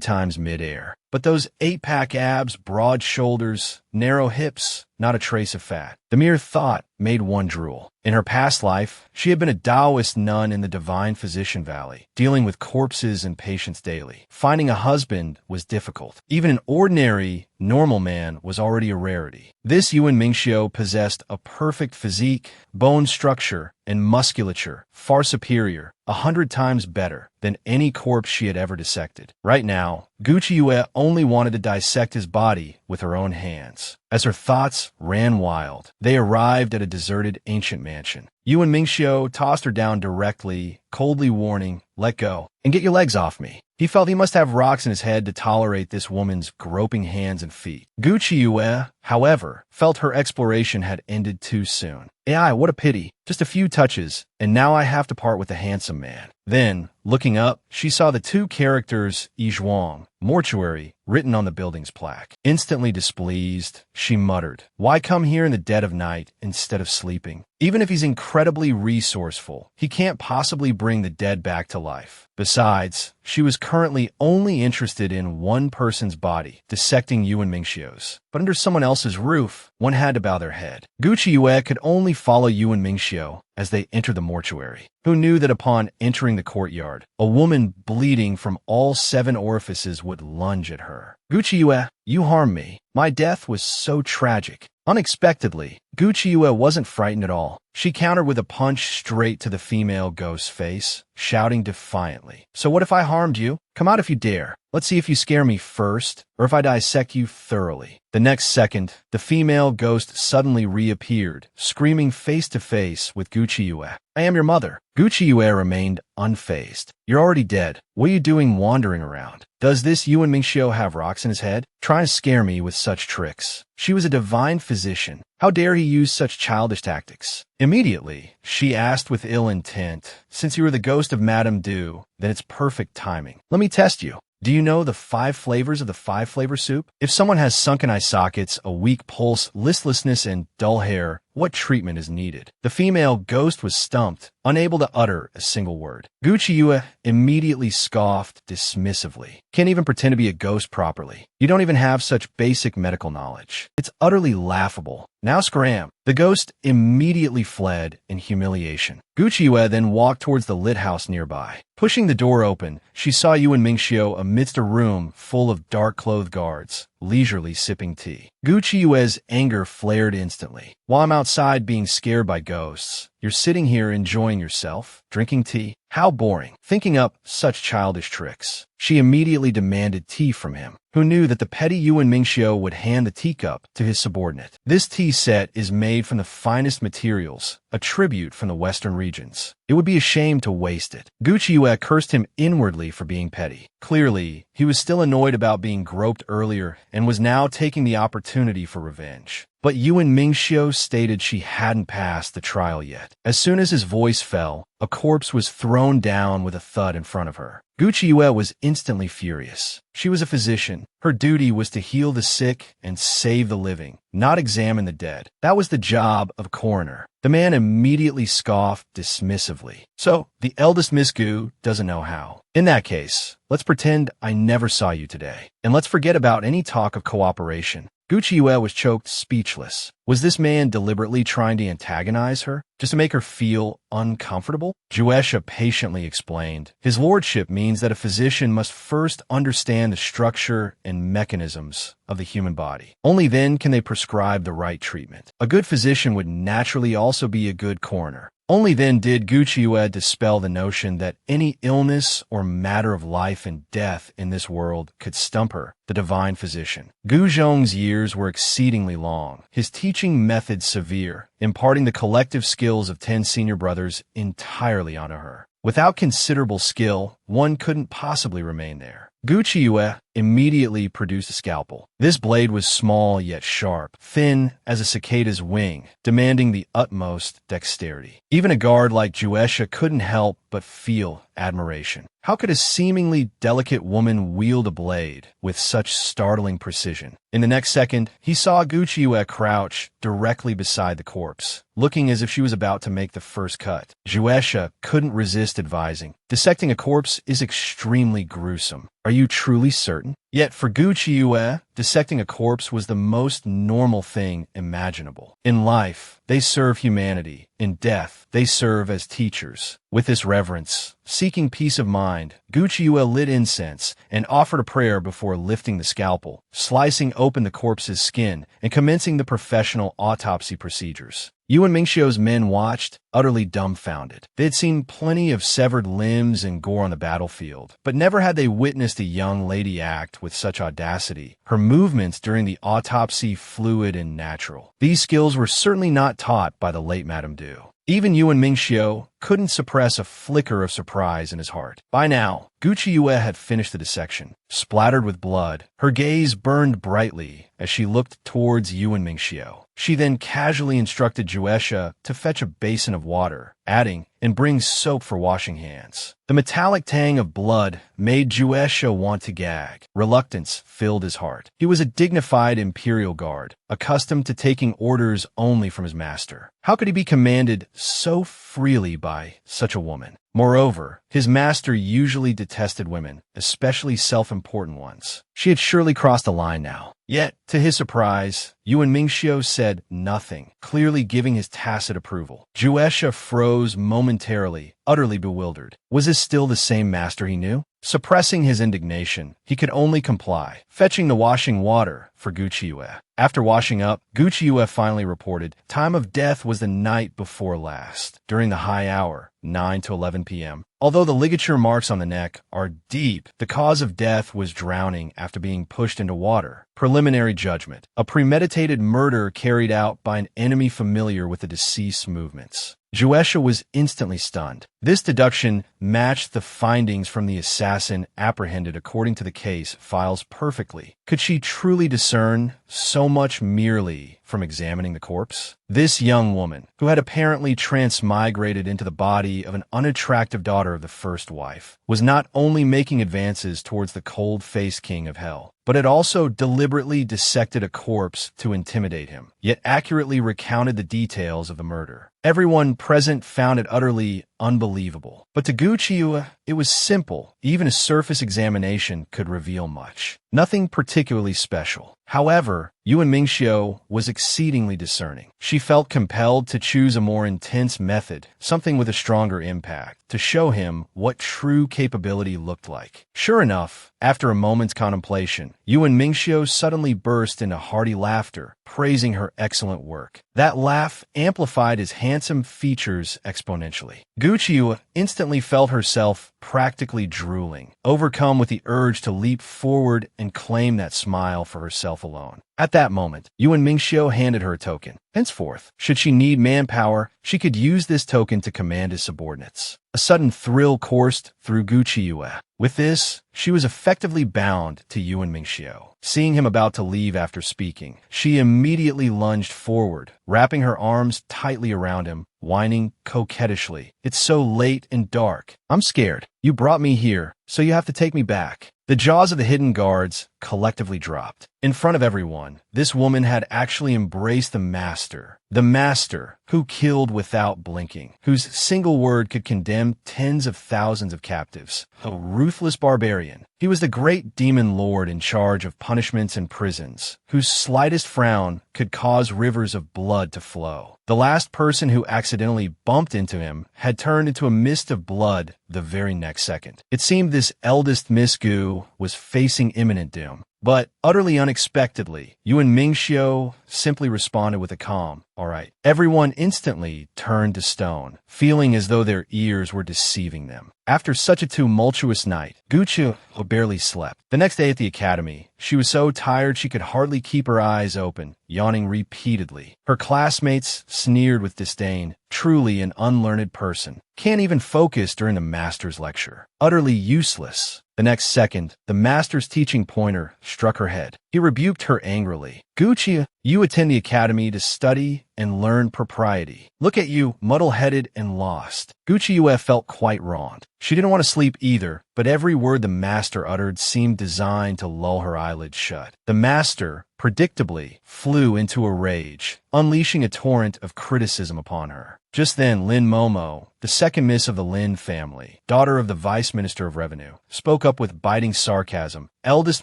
times mid-air. But those 8-pack abs, broad shoulders, narrow hips, not a trace of fat. The mere thought made one drool. In her past life, she had been a Taoist nun in the Divine Physician Valley, dealing with corpses and patients daily. Finding a husband was difficult. Even an ordinary, normal man was already a rarity. This Yuan Mingxiu possessed a perfect physique, bone structure, and musculature, far superior, 100 times better than any corpse she had ever dissected. Right now, Gu Chiyue only wanted to dissect his body with her own hands. As her thoughts ran wild, they arrived at a deserted ancient mansion. Yuan Mingxiu tossed her down directly, coldly warning, "Let go, and get your legs off me." He felt he must have rocks in his head to tolerate this woman's groping hands and feet. Gu Chiyue, however, felt her exploration had ended too soon. AI, what a pity. Just a few touches, and now I have to part with the handsome man. Then, looking up, she saw the two characters Yizhuang, mortuary, written on the building's plaque. Instantly displeased, she muttered, "Why come here in the dead of night instead of sleeping? Even if he's incredibly resourceful, he can't possibly bring the dead back to life." Besides, she was currently only interested in one person's body, dissecting Yuan Mingxiu's. But under someone else's roof, one had to bow their head. Gu Chiyue could only follow Yuan Mingxiu as they entered the mortuary. Who knew that upon entering the courtyard, a woman bleeding from all 7 orifices would lunge at her? Gu Chiyue, you harmed me. My death was so tragic. Unexpectedly, Gu Chiyue wasn't frightened at all. She countered with a punch straight to the female ghost's face, shouting defiantly, "So what if I harmed you? Come out if you dare. Let's see if you scare me first, or if I dissect you thoroughly." The next second, the female ghost suddenly reappeared, screaming face to face with Gu Chiyue. "I am your mother." Gu Chiyue remained unfazed. "You're already dead. What are you doing wandering around? Does this Yuan Mingxiu have rocks in his head? Trying to scare me with such tricks. She was a divine physician. How dare he use such childish tactics?" Immediately, she asked with ill intent, "Since you are the ghost of Madame Du, then it's perfect timing. Let me test you. Do you know the 5 flavors of the 5-flavor soup? If someone has sunken eye sockets, a weak pulse, listlessness, and dull hair, what treatment is needed?" The female ghost was stumped, unable to utter a single word. Gu Chiyue immediately scoffed dismissively. "Can't even pretend to be a ghost properly. You don't even have such basic medical knowledge. It's utterly laughable. Now scram." The ghost immediately fled in humiliation. Gu Chiyue then walked towards the lit house nearby. Pushing the door open, she saw Yuan Mingxiu amidst a room full of dark-clothed guards, leisurely sipping tea. Gu Chiyue's anger flared instantly. "While I'm outside being scared by ghosts, you're sitting here enjoying yourself, drinking tea? How boring." Thinking up such childish tricks, she immediately demanded tea from him, who knew that the petty Yuan Mingxiu would hand the teacup to his subordinate. This tea set is made from the finest materials, a tribute from the western regions. It would be a shame to waste it. Gu Chiyue cursed him inwardly for being petty. Clearly, he was still annoyed about being groped earlier and was now taking the opportunity for revenge. But Yuan Mingxiu stated she hadn't passed the trial yet. As soon as his voice fell, a corpse was thrown down with a thud in front of her. Gu Chiyue was instantly furious. She was a physician. Her duty was to heal the sick and save the living, not examine the dead. That was the job of a coroner. The man immediately scoffed dismissively. "So, the eldest Miss Gu doesn't know how. In that case, let's pretend I never saw you today, and let's forget about any talk of cooperation. Gucci Yue was choked speechless. Was this man deliberately trying to antagonize her, just to make her feel uncomfortable? Juesha patiently explained. His lordship means that a physician must first understand the structure and mechanisms of the human body. Only then can they prescribe the right treatment. A good physician would naturally also be a good coroner. Only then did Gucci Yue dispel the notion that any illness or matter of life and death in this world could stump her, the divine physician. Gu Zhong's years were exceedingly long, his teaching methods severe, imparting the collective skills of 10 senior brothers entirely onto her. Without considerable skill, one couldn't possibly remain there. Gucci Yue immediately produced a scalpel. This blade was small yet sharp, thin as a cicada's wing, demanding the utmost dexterity. Even a guard like Juesha couldn't help but feel admiration. How could a seemingly delicate woman wield a blade with such startling precision? In the next second, he saw Gucci Yue crouch directly beside the corpse, looking as if she was about to make the first cut. Juesha couldn't resist advising, "Dissecting a corpse is extremely gruesome. Are you truly certain?" Yet for Gucci Yue, dissecting a corpse was the most normal thing imaginable. In life, they serve humanity. In death, they serve as teachers. With this reverence, seeking peace of mind, Gucci Yue lit incense and offered a prayer before lifting the scalpel, slicing open the corpse's skin, and commencing the professional autopsy procedures. Yuan Mingxiu's men watched, utterly dumbfounded. They had seen plenty of severed limbs and gore on the battlefield, but never had they witnessed a young lady act with such audacity. Her movements during the autopsy fluid and natural. These skills were certainly not taught by the late Madame Du. Even Yuan Mingxiu couldn't suppress a flicker of surprise in his heart. By now, Gucci Yue had finished the dissection. Splattered with blood, her gaze burned brightly as she looked towards Yuan Mingxiu. She then casually instructed Juesha to fetch a basin of water, adding, "And bring soap for washing hands." The metallic tang of blood made Juesha want to gag. Reluctance filled his heart. He was a dignified imperial guard, accustomed to taking orders only from his master. How could he be commanded so freely by such a woman? Moreover, his master usually detested women, especially self-important ones. She had surely crossed the line now. Yet, to his surprise, Yuan Mingxiu said nothing, clearly giving his tacit approval. Juesha froze momentarily, utterly bewildered. Was this still the same master he knew? Suppressing his indignation, he could only comply, fetching the washing water for Gucci Yue. After washing up, Gucci Yue finally reported, time of death was the night before last, during the high hour, 9 to 11 p.m. Although the ligature marks on the neck are deep, the cause of death was drowning after being pushed into water. Preliminary judgment. A premeditated murder carried out by an enemy familiar with the deceased's movements. Juesha was instantly stunned. This deduction matched the findings from the assassin apprehended according to the case files perfectly. Could she truly discern so much merely from examining the corpse? This young woman, who had apparently transmigrated into the body of an unattractive daughter of the first wife, was not only making advances towards the cold-faced king of hell, but had also deliberately dissected a corpse to intimidate him, yet accurately recounted the details of the murder. Everyone present found it utterly unbelievable. But to Gucci Yue, it was simple. Even a surface examination could reveal much. Nothing particularly special. However, Yuan Mingxiu was exceedingly discerning. She felt compelled to choose a more intense method, something with a stronger impact, to show him what true capability looked like. Sure enough, after a moment's contemplation, Yuan Mingxiu suddenly burst into hearty laughter, praising her excellent work. That laugh amplified his handsome features exponentially. Gucci Yue instantly felt herself practically drooling, overcome with the urge to leap forward and claim that smile for herself alone. At that moment, Yuan Mingxiu handed her a token. Henceforth, should she need manpower, she could use this token to command his subordinates. A sudden thrill coursed through Gucci Yue. With this, she was effectively bound to Yuan Mingxiu. Seeing him about to leave after speaking, she immediately lunged forward, wrapping her arms tightly around him, whining coquettishly, "It's so late and dark. I'm scared." You brought me here, so you have to take me back." The jaws of the hidden guards collectively dropped. In front of everyone, this woman had actually embraced the master who killed without blinking, whose single word could condemn tens of thousands of captives. A ruthless barbarian. He was the great demon lord in charge of punishments and prisons, whose slightest frown could cause rivers of blood to flow. The last person who accidentally bumped into him had turned into a mist of blood the very next second. It seemed this eldest Miss Gu was facing imminent doom. But, utterly unexpectedly, Yuan Mingxiu simply responded with a calm, "All right." Everyone instantly turned to stone, feeling as though their ears were deceiving them. After such a tumultuous night, Gu Qiu barely slept. The next day at the academy, she was so tired she could hardly keep her eyes open, yawning repeatedly. Her classmates sneered with disdain. Truly an unlearned person. Can't even focus during the master's lecture. Utterly useless. The next second, the master's teaching pointer struck her head. He rebuked her angrily. "Gu Qiu, you attend the academy to study and learn propriety. Look at you, muddle-headed and lost." Gu Qiu felt quite wronged. She didn't want to sleep either, but every word the master uttered seemed designed to lull her eyelids shut. The master, predictably, flew into a rage, unleashing a torrent of criticism upon her. Just then, Lin Momo, the second miss of the Lin family, daughter of the Vice Minister of Revenue, spoke up with biting sarcasm. "Eldest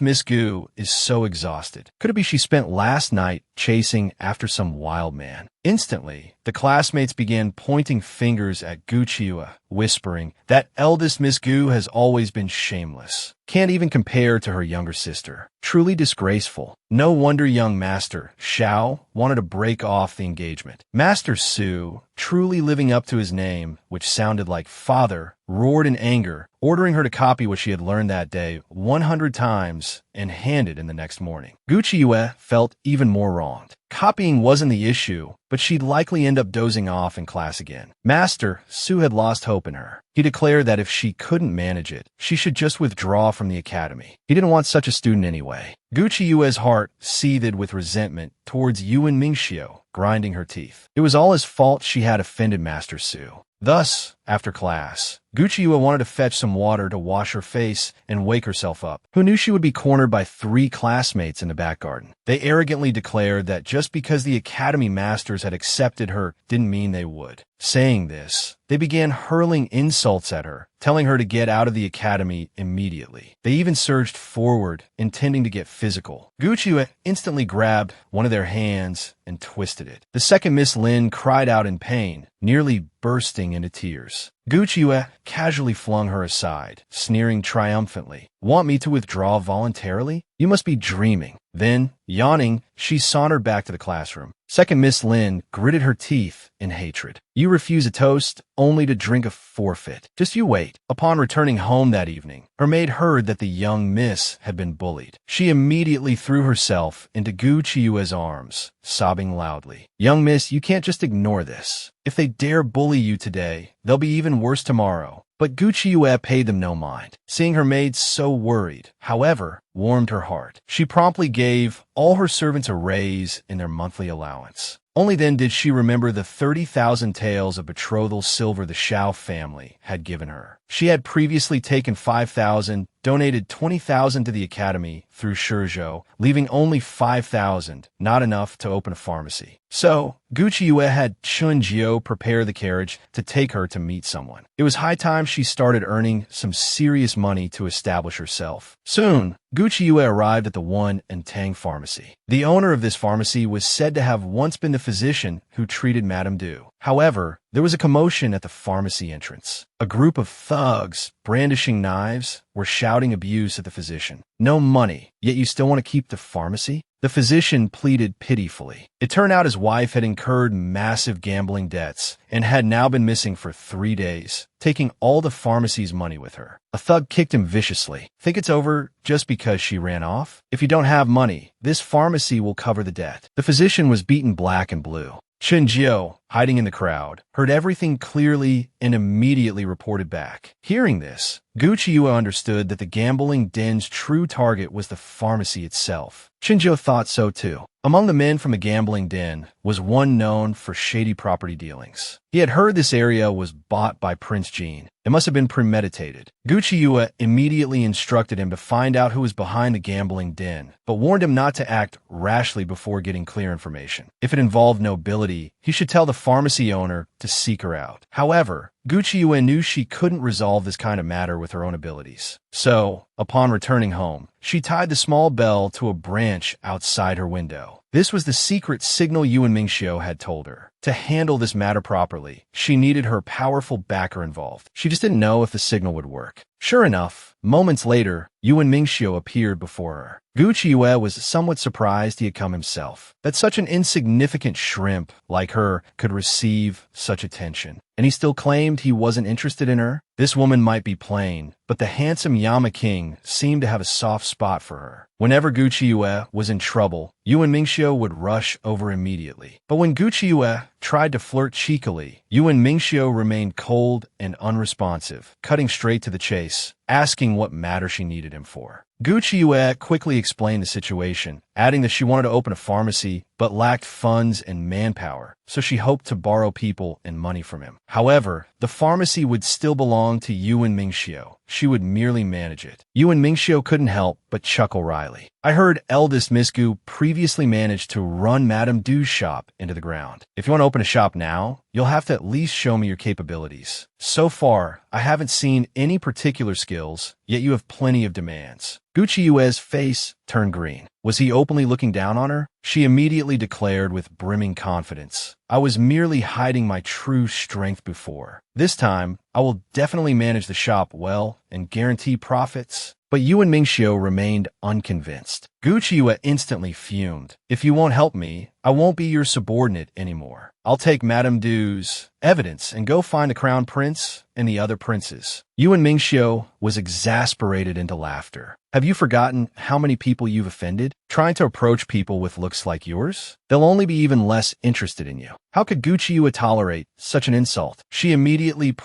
Miss Gu is so exhausted. Could it be she spent last night chasing after some wild man?" Instantly, the classmates began pointing fingers at Gu Qiu, whispering, "That eldest Miss Gu has always been shameless. Can't even compare to her younger sister. Truly disgraceful." No wonder young Master Xiao wanted to break off the engagement. Master Su, truly living up to his name, which sounded like father, roared in anger, ordering her to copy what she had learned that day 100 times and hand it in the next morning. Gu Qiu felt even more wronged. Copying wasn't the issue, but she'd likely end up dozing off in class again. Master Su had lost hope in her. He declared that if she couldn't manage it, she should just withdraw from the academy. He didn't want such a student anyway. Gu Qiu's heart seethed with resentment towards Yuan Mingxiu, grinding her teeth. It was all his fault she had offended Master Su. Thus, after class, Gu Qiu wanted to fetch some water to wash her face and wake herself up. Who knew she would be cornered by 3 classmates in the back garden? They arrogantly declared that just because the academy masters had accepted her didn't mean they would. Saying this, they began hurling insults at her, telling her to get out of the academy immediately. They even surged forward, intending to get physical. Gu Qiu instantly grabbed one of their hands and twisted it. The second Miss Lin cried out in pain, nearly bursting into tears. Gu Qiu casually flung her aside, sneering triumphantly. "Want me to withdraw voluntarily? You must be dreaming." Then, yawning, she sauntered back to the classroom. Second Miss Lin gritted her teeth in hatred. "You refuse a toast, only to drink a forfeit. Just you wait." Upon returning home that evening, her maid heard that the young miss had been bullied. She immediately threw herself into Gu Qiu's arms, sobbing loudly. "Young miss, you can't just ignore this. If they dare bully you today, they'll be even worse tomorrow." But Gu Qiu paid them no mind. Seeing her maid so worried, however, warmed her heart. She promptly gave all her servants a raise in their monthly allowance. Only then did she remember the 30,000 taels of betrothal silver the Xiao family had given her. She had previously taken 5,000, donated 20,000 to the academy through Shizhou, leaving only 5,000, not enough to open a pharmacy. So, Gu Qiu had Chun Jiu prepare the carriage to take her to meet someone. It was high time she started earning some serious money to establish herself. Soon, Gu Qiu arrived at the One and Tang pharmacy. The owner of this pharmacy was said to have once been the physician who treated Madame Du. However, there was a commotion at the pharmacy entrance. A group of thugs, brandishing knives, were shouting abuse at the physician. "No money, yet you still want to keep the pharmacy?" The physician pleaded pitifully. It turned out his wife had incurred massive gambling debts and had now been missing for 3 days, taking all the pharmacy's money with her. A thug kicked him viciously. "Think it's over just because she ran off? If you don't have money, this pharmacy will cover the debt." The physician was beaten black and blue. Chun Jiu, hiding in the crowd, heard everything clearly and immediately reported back. Hearing this, Gucci understood that the gambling den's true target was the pharmacy itself. Shinjo thought so too. Among the men from the gambling den was one known for shady property dealings. He had heard this area was bought by Prince Jean. It must have been premeditated. Gucci immediately instructed him to find out who was behind the gambling den, but warned him not to act rashly before getting clear information. If it involved nobility, he should tell the pharmacy owner to seek her out. However, Gucci knew she couldn't resolve this kind of matter with her own abilities. So, upon returning home, she tied the small bell to a branch outside her window. This was the secret signal Yuan Mingxiu had told her. To handle this matter properly, she needed her powerful backer involved. She just didn't know if the signal would work. Sure enough, moments later, Yuan Mingxiu appeared before her. Gucci was somewhat surprised he had come himself, that such an insignificant shrimp like her could receive such attention. And he still claimed he wasn't interested in her? This woman might be plain, but the handsome Yama King seemed to have a soft spot for her. Whenever Gucci was in trouble, Yuan Mingxiu would rush over immediately. But when Gucci tried to flirt cheekily, Yuan Mingxiu remained cold and unresponsive, cutting straight to the chase, asking what matter she needed him for. Gucci quickly explained the situation, adding that she wanted to open a pharmacy but lacked funds and manpower, so she hoped to borrow people and money from him. However, the pharmacy would still belong to Yuan Mingxiu. She would merely manage it. Yuan Mingxiu couldn't help but chuckle wryly. I heard eldest Miss Gu previously managed to run Madame Du's shop into the ground. If you want to open a shop now, you'll have to at least show me your capabilities. So far, I haven't seen any particular skills, yet you have plenty of demands. Gucci face turned green. Was he openly looking down on her? She immediately declared with brimming confidence, I was merely hiding my true strength before. This time, I will definitely manage the shop well and guarantee profits. But Yuan Mingxiu remained unconvinced. Gucci instantly fumed. If you won't help me, I won't be your subordinate anymore. I'll take Madame Du's evidence and go find the crown prince and the other princes. Yuan Mingxiu was exasperated into laughter. Have you forgotten how many people you've offended? Trying to approach people with looks like yours? They'll only be even less interested in you. How could Gucci tolerate such an insult? She immediately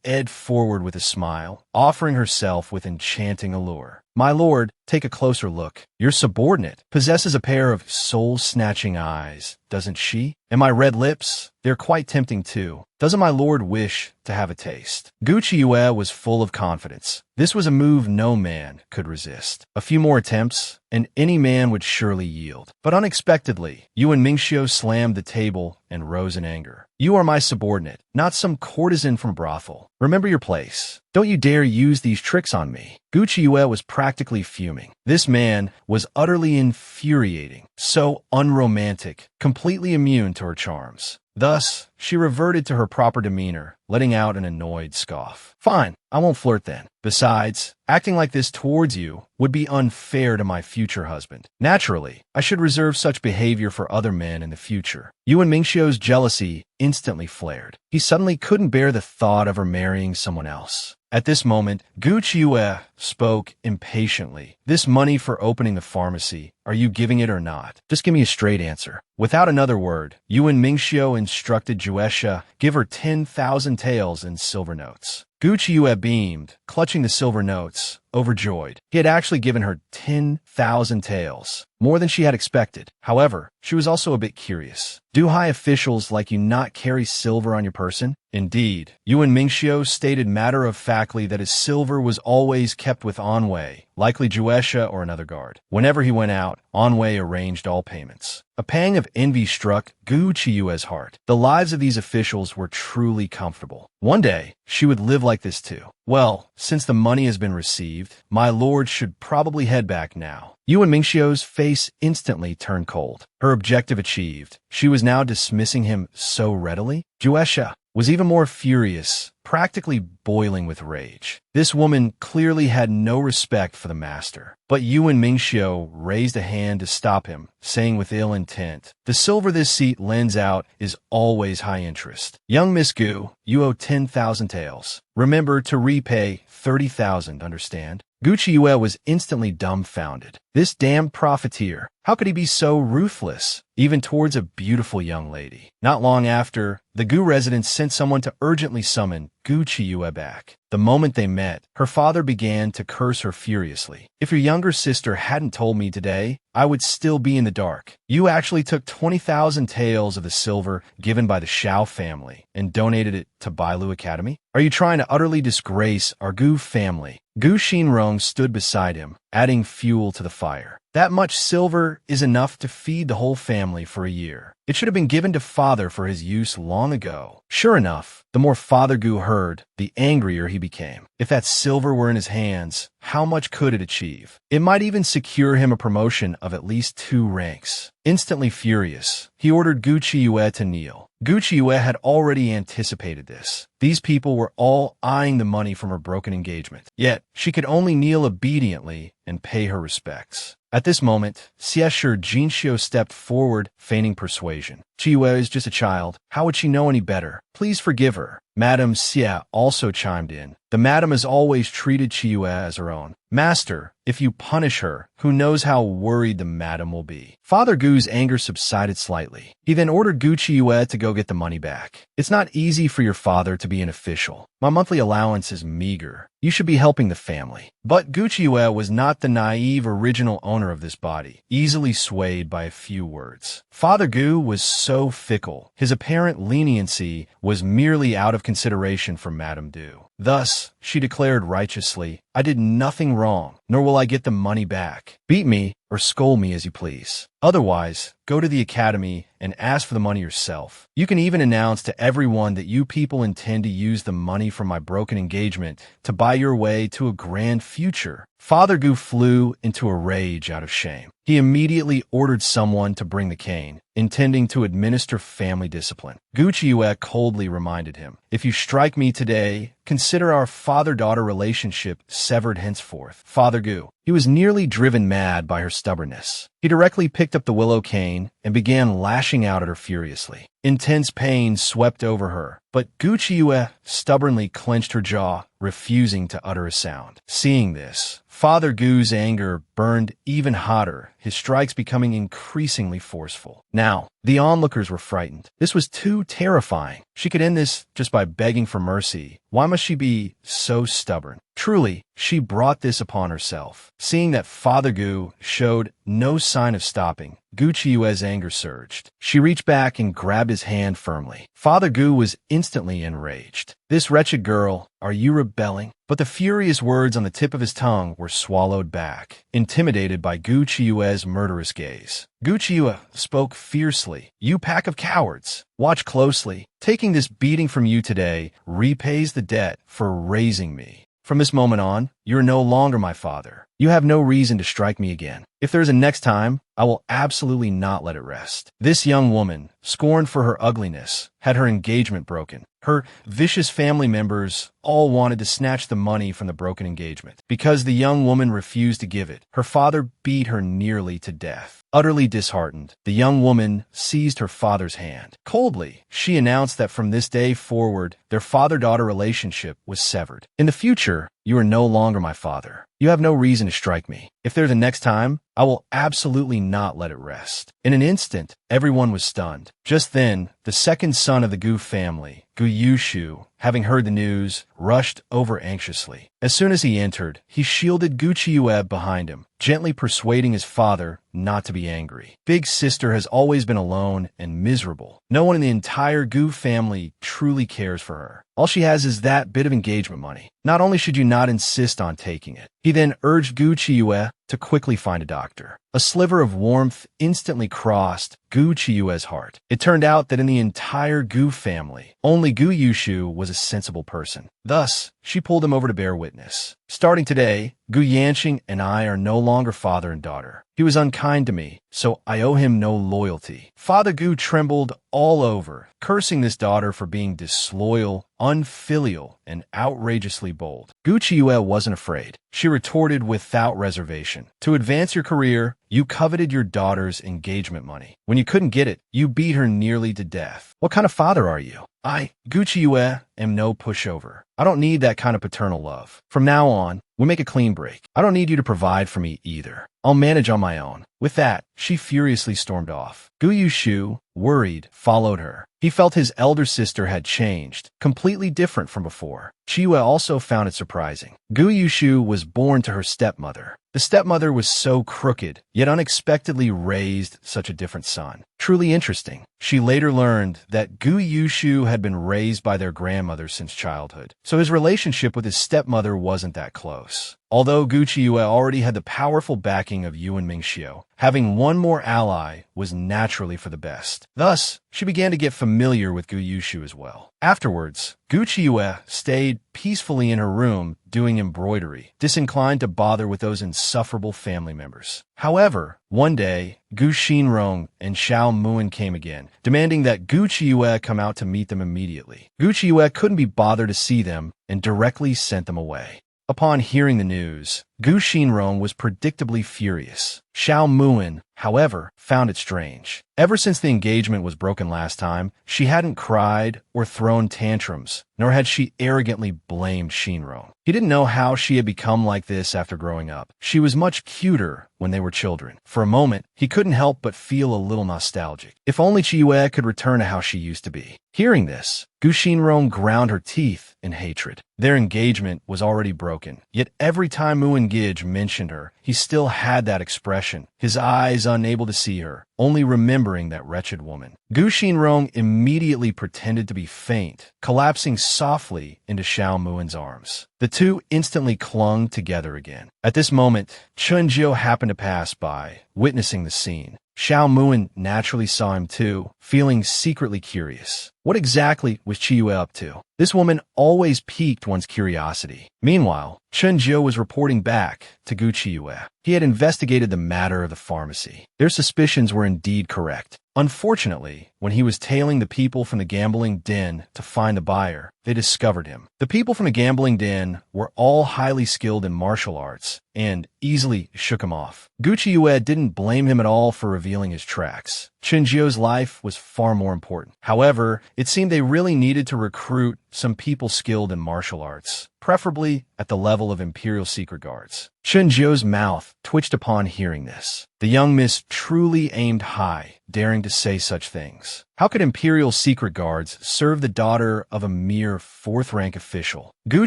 edged forward with a smile, offering herself with enchanting allure. My lord, take a closer look. Your subordinate possesses a pair of soul-snatching eyes, doesn't she? And my red lips? They're quite tempting too. Doesn't my lord wish to have a taste? Gucci was full of confidence. This was a move no man could resist. A few more attempts, and any man would surely yield. But unexpectedly, Yuan Mingxiu slammed the table and rose in anger. You are my subordinate, not some courtesan from brothel. Remember your place. Don't you dare use these tricks on me. Gucci was practically fuming. This man was utterly infuriating, so unromantic, completely immune to her charms. Thus, she reverted to her proper demeanor, letting out an annoyed scoff. Fine, I won't flirt then. Besides, acting like this towards you would be unfair to my future husband. Naturally, I should reserve such behavior for other men in the future. Yuan Mingxiu's jealousy instantly flared. He suddenly couldn't bear the thought of her marrying someone else. At this moment, Gucci spoke impatiently. This money for opening the pharmacy, are you giving it or not? Just give me a straight answer. Without another word, Yuan Mingxiu instructed Juesha, give her 10,000 taels in silver notes. Gucci beamed, clutching the silver notes, overjoyed. He had actually given her 10,000 taels, more than she had expected. However, she was also a bit curious. Do high officials like you not carry silver on your person? Indeed, Yuan Mingxiu stated matter-of-factly that his silver was always kept with Anwei, likely Juesha or another guard. Whenever he went out, Anwei arranged all payments. A pang of envy struck Gucci's heart. The lives of these officials were truly comfortable. One day, she would live like this too. Well, since the money has been received, my lord should probably head back now. Yuan Mingxiu's face instantly turned cold. Her objective achieved, she was now dismissing him so readily. Juesha was even more furious, practically boiling with rage. This woman clearly had no respect for the master. But Yuan Mingxiu raised a hand to stop him, saying with ill intent, "The silver this seat lends out is always high interest. Young Miss Gu, you owe 10,000 taels. Remember to repay 30,000, understand?" Gu Qiuyue was instantly dumbfounded. This damned profiteer, how could he be so ruthless, even towards a beautiful young lady? Not long after, the Gu residents sent someone to urgently summon Gu Qiuyue back. The moment they met, her father began to curse her furiously. "If your younger sister hadn't told me today, I would still be in the dark. You actually took 20,000 taels of the silver given by the Shao family and donated it to Bailu Academy? Are you trying to utterly disgrace our Gu family?" Gu Xinrong stood beside him, adding fuel to the fire. "That much silver is enough to feed the whole family for a year. It should have been given to father for his use long ago." Sure enough, the more Father Gu heard, the angrier he became. If that silver were in his hands, how much could it achieve? It might even secure him a promotion of at least 2 ranks. Instantly furious, he ordered Gu Qiuyue to kneel. Gu Qiuyue had already anticipated this. These people were all eyeing the money from her broken engagement. Yet, she could only kneel obediently and pay her respects. At this moment, Xiesher Jinxiu stepped forward, feigning persuasion. "Qiuyue is just a child. How would she know any better? Please forgive her." Madame Xia also chimed in. "The madam has always treated Qiuyue as her own. Master, if you punish her, who knows how worried the madam will be." Father Gu's anger subsided slightly. He then ordered Gu Qiuyue to go get the money back. "It's not easy for your father to be an official. My monthly allowance is meager. You should be helping the family." But Gu Qiuyue was not the naive original owner of this body, easily swayed by a few words. Father Gu was so fickle. His apparent leniency was merely out of consideration for Madame Du. Thus, she declared righteously, "I did nothing wrong, nor will I get the money back. Beat me or scold me as you please. Otherwise, go to the academy and ask for the money yourself. You can even announce to everyone that you people intend to use the money from my broken engagement to buy your way to a grand future." Father Gu flew into a rage out of shame. He immediately ordered someone to bring the cane, intending to administer family discipline. Gu Qiuyue coldly reminded him, "If you strike me today, consider our father-daughter relationship severed henceforth." Father Gu, he was nearly driven mad by her stubbornness. He directly picked up the willow cane and began lashing out at her furiously. Intense pain swept over her, but Gu Qiuyue stubbornly clenched her jaw, refusing to utter a sound. Seeing this, Father Gu's anger burned even hotter, his strikes becoming increasingly forceful. Now, the onlookers were frightened. This was too terrifying. She could end this just by begging for mercy. Why must she be so stubborn? Truly, she brought this upon herself. Seeing that Father Gu showed no sign of stopping, Gu Qiuyue's anger surged. She reached back and grabbed his hand firmly. Father Gu was instantly enraged. "This wretched girl, are you rebelling?" But the furious words on the tip of his tongue were swallowed back, intimidated by Gu Qiuyue's murderous gaze. Gu Qiuyue spoke fiercely. "You pack of cowards! Watch closely. Taking this beating from you today repays the debt for raising me. From this moment on, you are no longer my father. You have no reason to strike me again. If there is a next time, I will absolutely not let it rest." This young woman, scorned for her ugliness, had her engagement broken. Her vicious family members all wanted to snatch the money from the broken engagement. Because the young woman refused to give it, her father beat her nearly to death. Utterly disheartened, the young woman seized her father's hand. Coldly, she announced that from this day forward, their father-daughter relationship was severed. "In the future, you are no longer my father. You have no reason to strike me. If there's a next time, I will absolutely not let it rest." In an instant, everyone was stunned. Just then, the second son of the Gu family, Gu Yushu, having heard the news, rushed over anxiously. As soon as he entered, he shielded Gu Qiuyue behind him, gently persuading his father not to be angry. Big sister has always been alone and miserable. No one in the entire Gu family truly cares for her. All she has is that bit of engagement money. Not only should you not insist on taking it. He then urged Gu Qiuyue to quickly find a doctor. A sliver of warmth instantly crossed Gu Qiuyue's heart. It turned out that in the entire Gu family, only Gu Yushu was a sensible person. Thus, she pulled him over to bear witness. "Starting today, Gu Yanqing and I are no longer father and daughter. He was unkind to me, so I owe him no loyalty. Father Gu trembled all over, cursing this daughter for being disloyal, unfilial, and outrageously bold. Gu Chiyue wasn't afraid. She retorted without reservation. To advance your career, you coveted your daughter's engagement money. When you couldn't get it, you beat her nearly to death. What kind of father are you? I, Gu Chiyue, am no pushover. I don't need that kind of paternal love. From now on, we make a clean break. I don't need you to provide for me either. I'll manage on my own. With that, she furiously stormed off. Gu Yushu, worried, followed her. He felt his elder sister had changed, completely different from before. Chiyue also found it surprising. Gu Yushu was born to her stepmother. The stepmother was so crooked, yet unexpectedly raised such a different son. Truly interesting. She later learned that Gu Yushu had been raised by their grandmother since childhood, so his relationship with his stepmother wasn't that close. Although Gu Chiyue already had the powerful backing of Yuan Mingxiu, having one more ally was naturally for the best. Thus, she began to get familiar with Gu Yushu as well. Afterwards, Gu Chiyue stayed peacefully in her room doing embroidery, disinclined to bother with those insufferable family members. However, one day, Gu Xinrong and Xiao Muan came again, demanding that Gu Chiyue come out to meet them immediately. Gu Chiyue couldn't be bothered to see them and directly sent them away. Upon hearing the news, Gu Xinrong was predictably furious. Xiao Muan, however, found it strange. Ever since the engagement was broken last time, she hadn't cried or thrown tantrums, nor had she arrogantly blamed Xinrong. He didn't know how she had become like this after growing up. She was much cuter when they were children. For a moment, he couldn't help but feel a little nostalgic. If only Chiyue could return to how she used to be. Hearing this, Gu Xinrong ground her teeth in hatred. Their engagement was already broken, yet every time Muan Gij mentioned her, he still had that expression, his eyes unable to see her, only remembering that wretched woman. Gu Xinrong immediately pretended to be faint, collapsing softly into Xiao Muan's arms. The two instantly clung together again. At this moment, Chun Jiu happened to pass by, witnessing the scene. Xiao Muan naturally saw him too, feeling secretly curious. What exactly was Chiyue up to? This woman always piqued one's curiosity. Meanwhile, Chun Jiu was reporting back to Gu Chiyue. He had investigated the matter of the pharmacy. Their suspicions were indeed correct. Unfortunately, when he was tailing the people from the gambling den to find the buyer, they discovered him. The people from the gambling den were all highly skilled in martial arts and easily shook him off. Gu Chiyue didn't blame him at all for revealing his tracks. Chun Jiu's life was far more important. However, it seemed they really needed to recruit some people skilled in martial arts, preferably at the level of Imperial Secret Guards. Chun Jiu's mouth twitched upon hearing this. The young miss truly aimed high, daring to say such things. How could Imperial Secret Guards serve the daughter of a mere fourth-rank official? Gu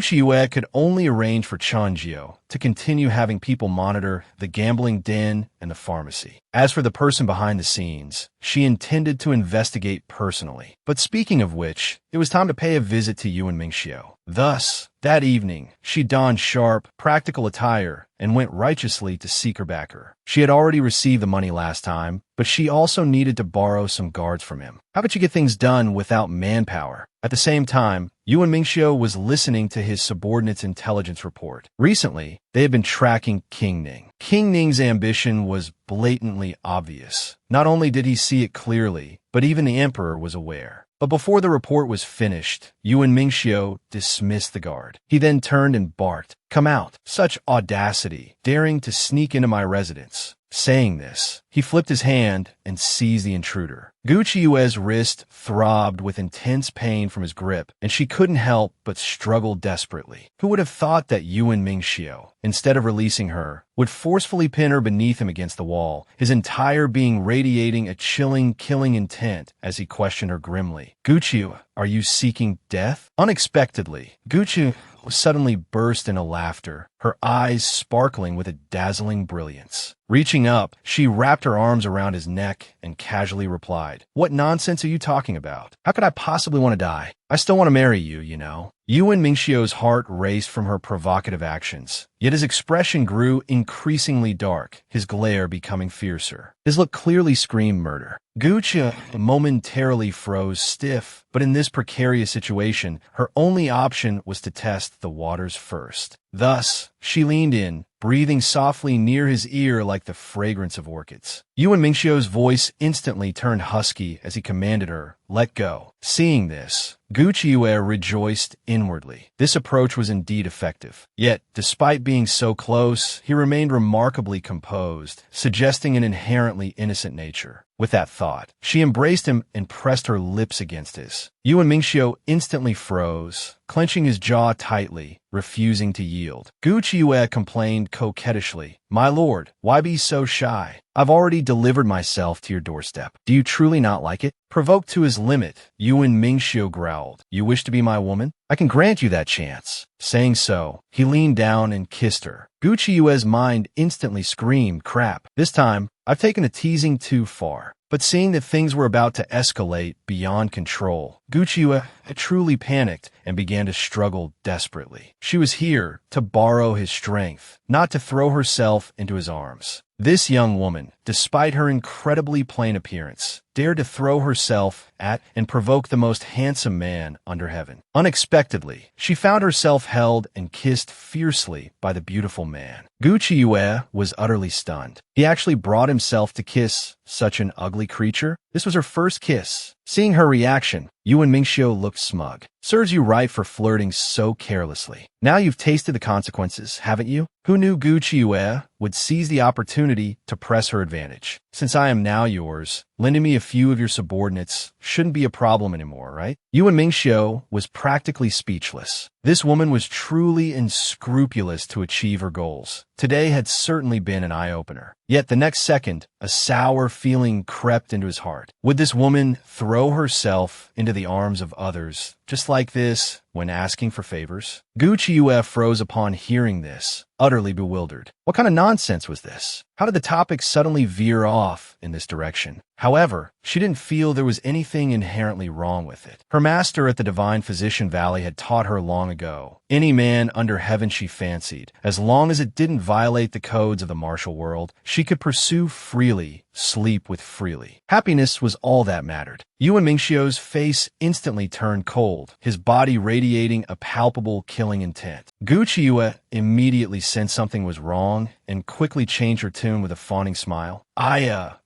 Chiyue could only arrange for Chun Jiu to continue having people monitor the gambling den and the pharmacy. As for the person behind the scenes, she intended to investigate personally. But speaking of which, it was time to pay a visit to Yuan Mingxiu. Thus, that evening, she donned sharp, practical attire and went righteously to seek her backer. She had already received the money last time, but she also needed to borrow some guards from him. How could she get things done without manpower? At the same time, Yuan Mingxiu was listening to his subordinate's intelligence report. Recently, they had been tracking King Ning. King Ning's ambition was blatantly obvious. Not only did he see it clearly, but even the emperor was aware. But before the report was finished, Yuan Mingxiu dismissed the guard. He then turned and barked, "Come out." Such audacity, daring to sneak into my residence. Saying this, he flipped his hand and seized the intruder. Gu Chiyue's wrist throbbed with intense pain from his grip, and she couldn't help but struggle desperately. Who would have thought that Yuan Mingxiu, instead of releasing her, would forcefully pin her beneath him against the wall, his entire being radiating a chilling, killing intent as he questioned her grimly. "Gu Chiyue, are you seeking death?" Unexpectedly, Gu Chiyue suddenly burst into laughter, her eyes sparkling with a dazzling brilliance. Reaching up, she wrapped her arms around his neck and casually replied, "What nonsense are you talking about? How could I possibly want to die? I still want to marry you, you know." Yuan Mingxiu's heart raced from her provocative actions, yet his expression grew increasingly dark, his glare becoming fiercer. His look clearly screamed murder. Gu Chiyue momentarily froze stiff, but in this precarious situation, her only option was to test the waters first. Thus, she leaned in, breathing softly near his ear like the fragrance of orchids. Yuan Mingxiu's voice instantly turned husky as he commanded her, "Let go." Seeing this, Gu Qiuyue rejoiced inwardly. This approach was indeed effective. Yet, despite being so close, he remained remarkably composed, suggesting an inherently innocent nature. With that thought, she embraced him and pressed her lips against his. Yuan Mingxiu instantly froze, clenching his jaw tightly, refusing to yield. Gu Qiuyue complained coquettishly, "My lord, why be so shy? I've already delivered myself to your doorstep. Do you truly not like it?" Provoked to his limit, Yuan Mingxiu growled, "You wish to be my woman? I can grant you that chance." Saying so, he leaned down and kissed her. Gu Qiuyue's mind instantly screamed, "Crap. This time, I've taken the teasing too far." But seeing that things were about to escalate beyond control, Gu Qiuyue had truly panicked and began to struggle desperately. She was here to borrow his strength, not to throw herself into his arms. This young woman, despite her incredibly plain appearance, dared to throw herself at and provoke the most handsome man under heaven. Unexpectedly, she found herself held and kissed fiercely by the beautiful man. Gu Qiuyue was utterly stunned. He actually brought himself to kiss such an ugly creature? This was her first kiss. Seeing her reaction, Yuan Mingxiu looked smug. "Serves you right for flirting so carelessly. Now you've tasted the consequences, haven't you?" Who knew Gu Qiuyue would seize the opportunity to press her advantage? "Since I am now yours, lending me a few of your subordinates shouldn't be a problem anymore, right?" Yuan Mingxiu was practically speechless. This woman was truly unscrupulous to achieve her goals. Today had certainly been an eye-opener. Yet the next second, a sour feeling crept into his heart. Would this woman throw herself into the arms of others, just like this, when asking for favors? Gu Qiuyue froze upon hearing this, utterly bewildered. What kind of nonsense was this? How did the topic suddenly veer off in this direction? However, she didn't feel there was anything inherently wrong with it. Her master at the Divine Physician Valley had taught her long ago. Any man under heaven she fancied, as long as it didn't violate the codes of the martial world, she could pursue freely, sleep with freely. Happiness was all that mattered. Yuan Mingxiu's face instantly turned cold, his body radiating a palpable killing intent. Gu Qiuyue immediately sensed something was wrong and quickly changed her tune with a fawning smile.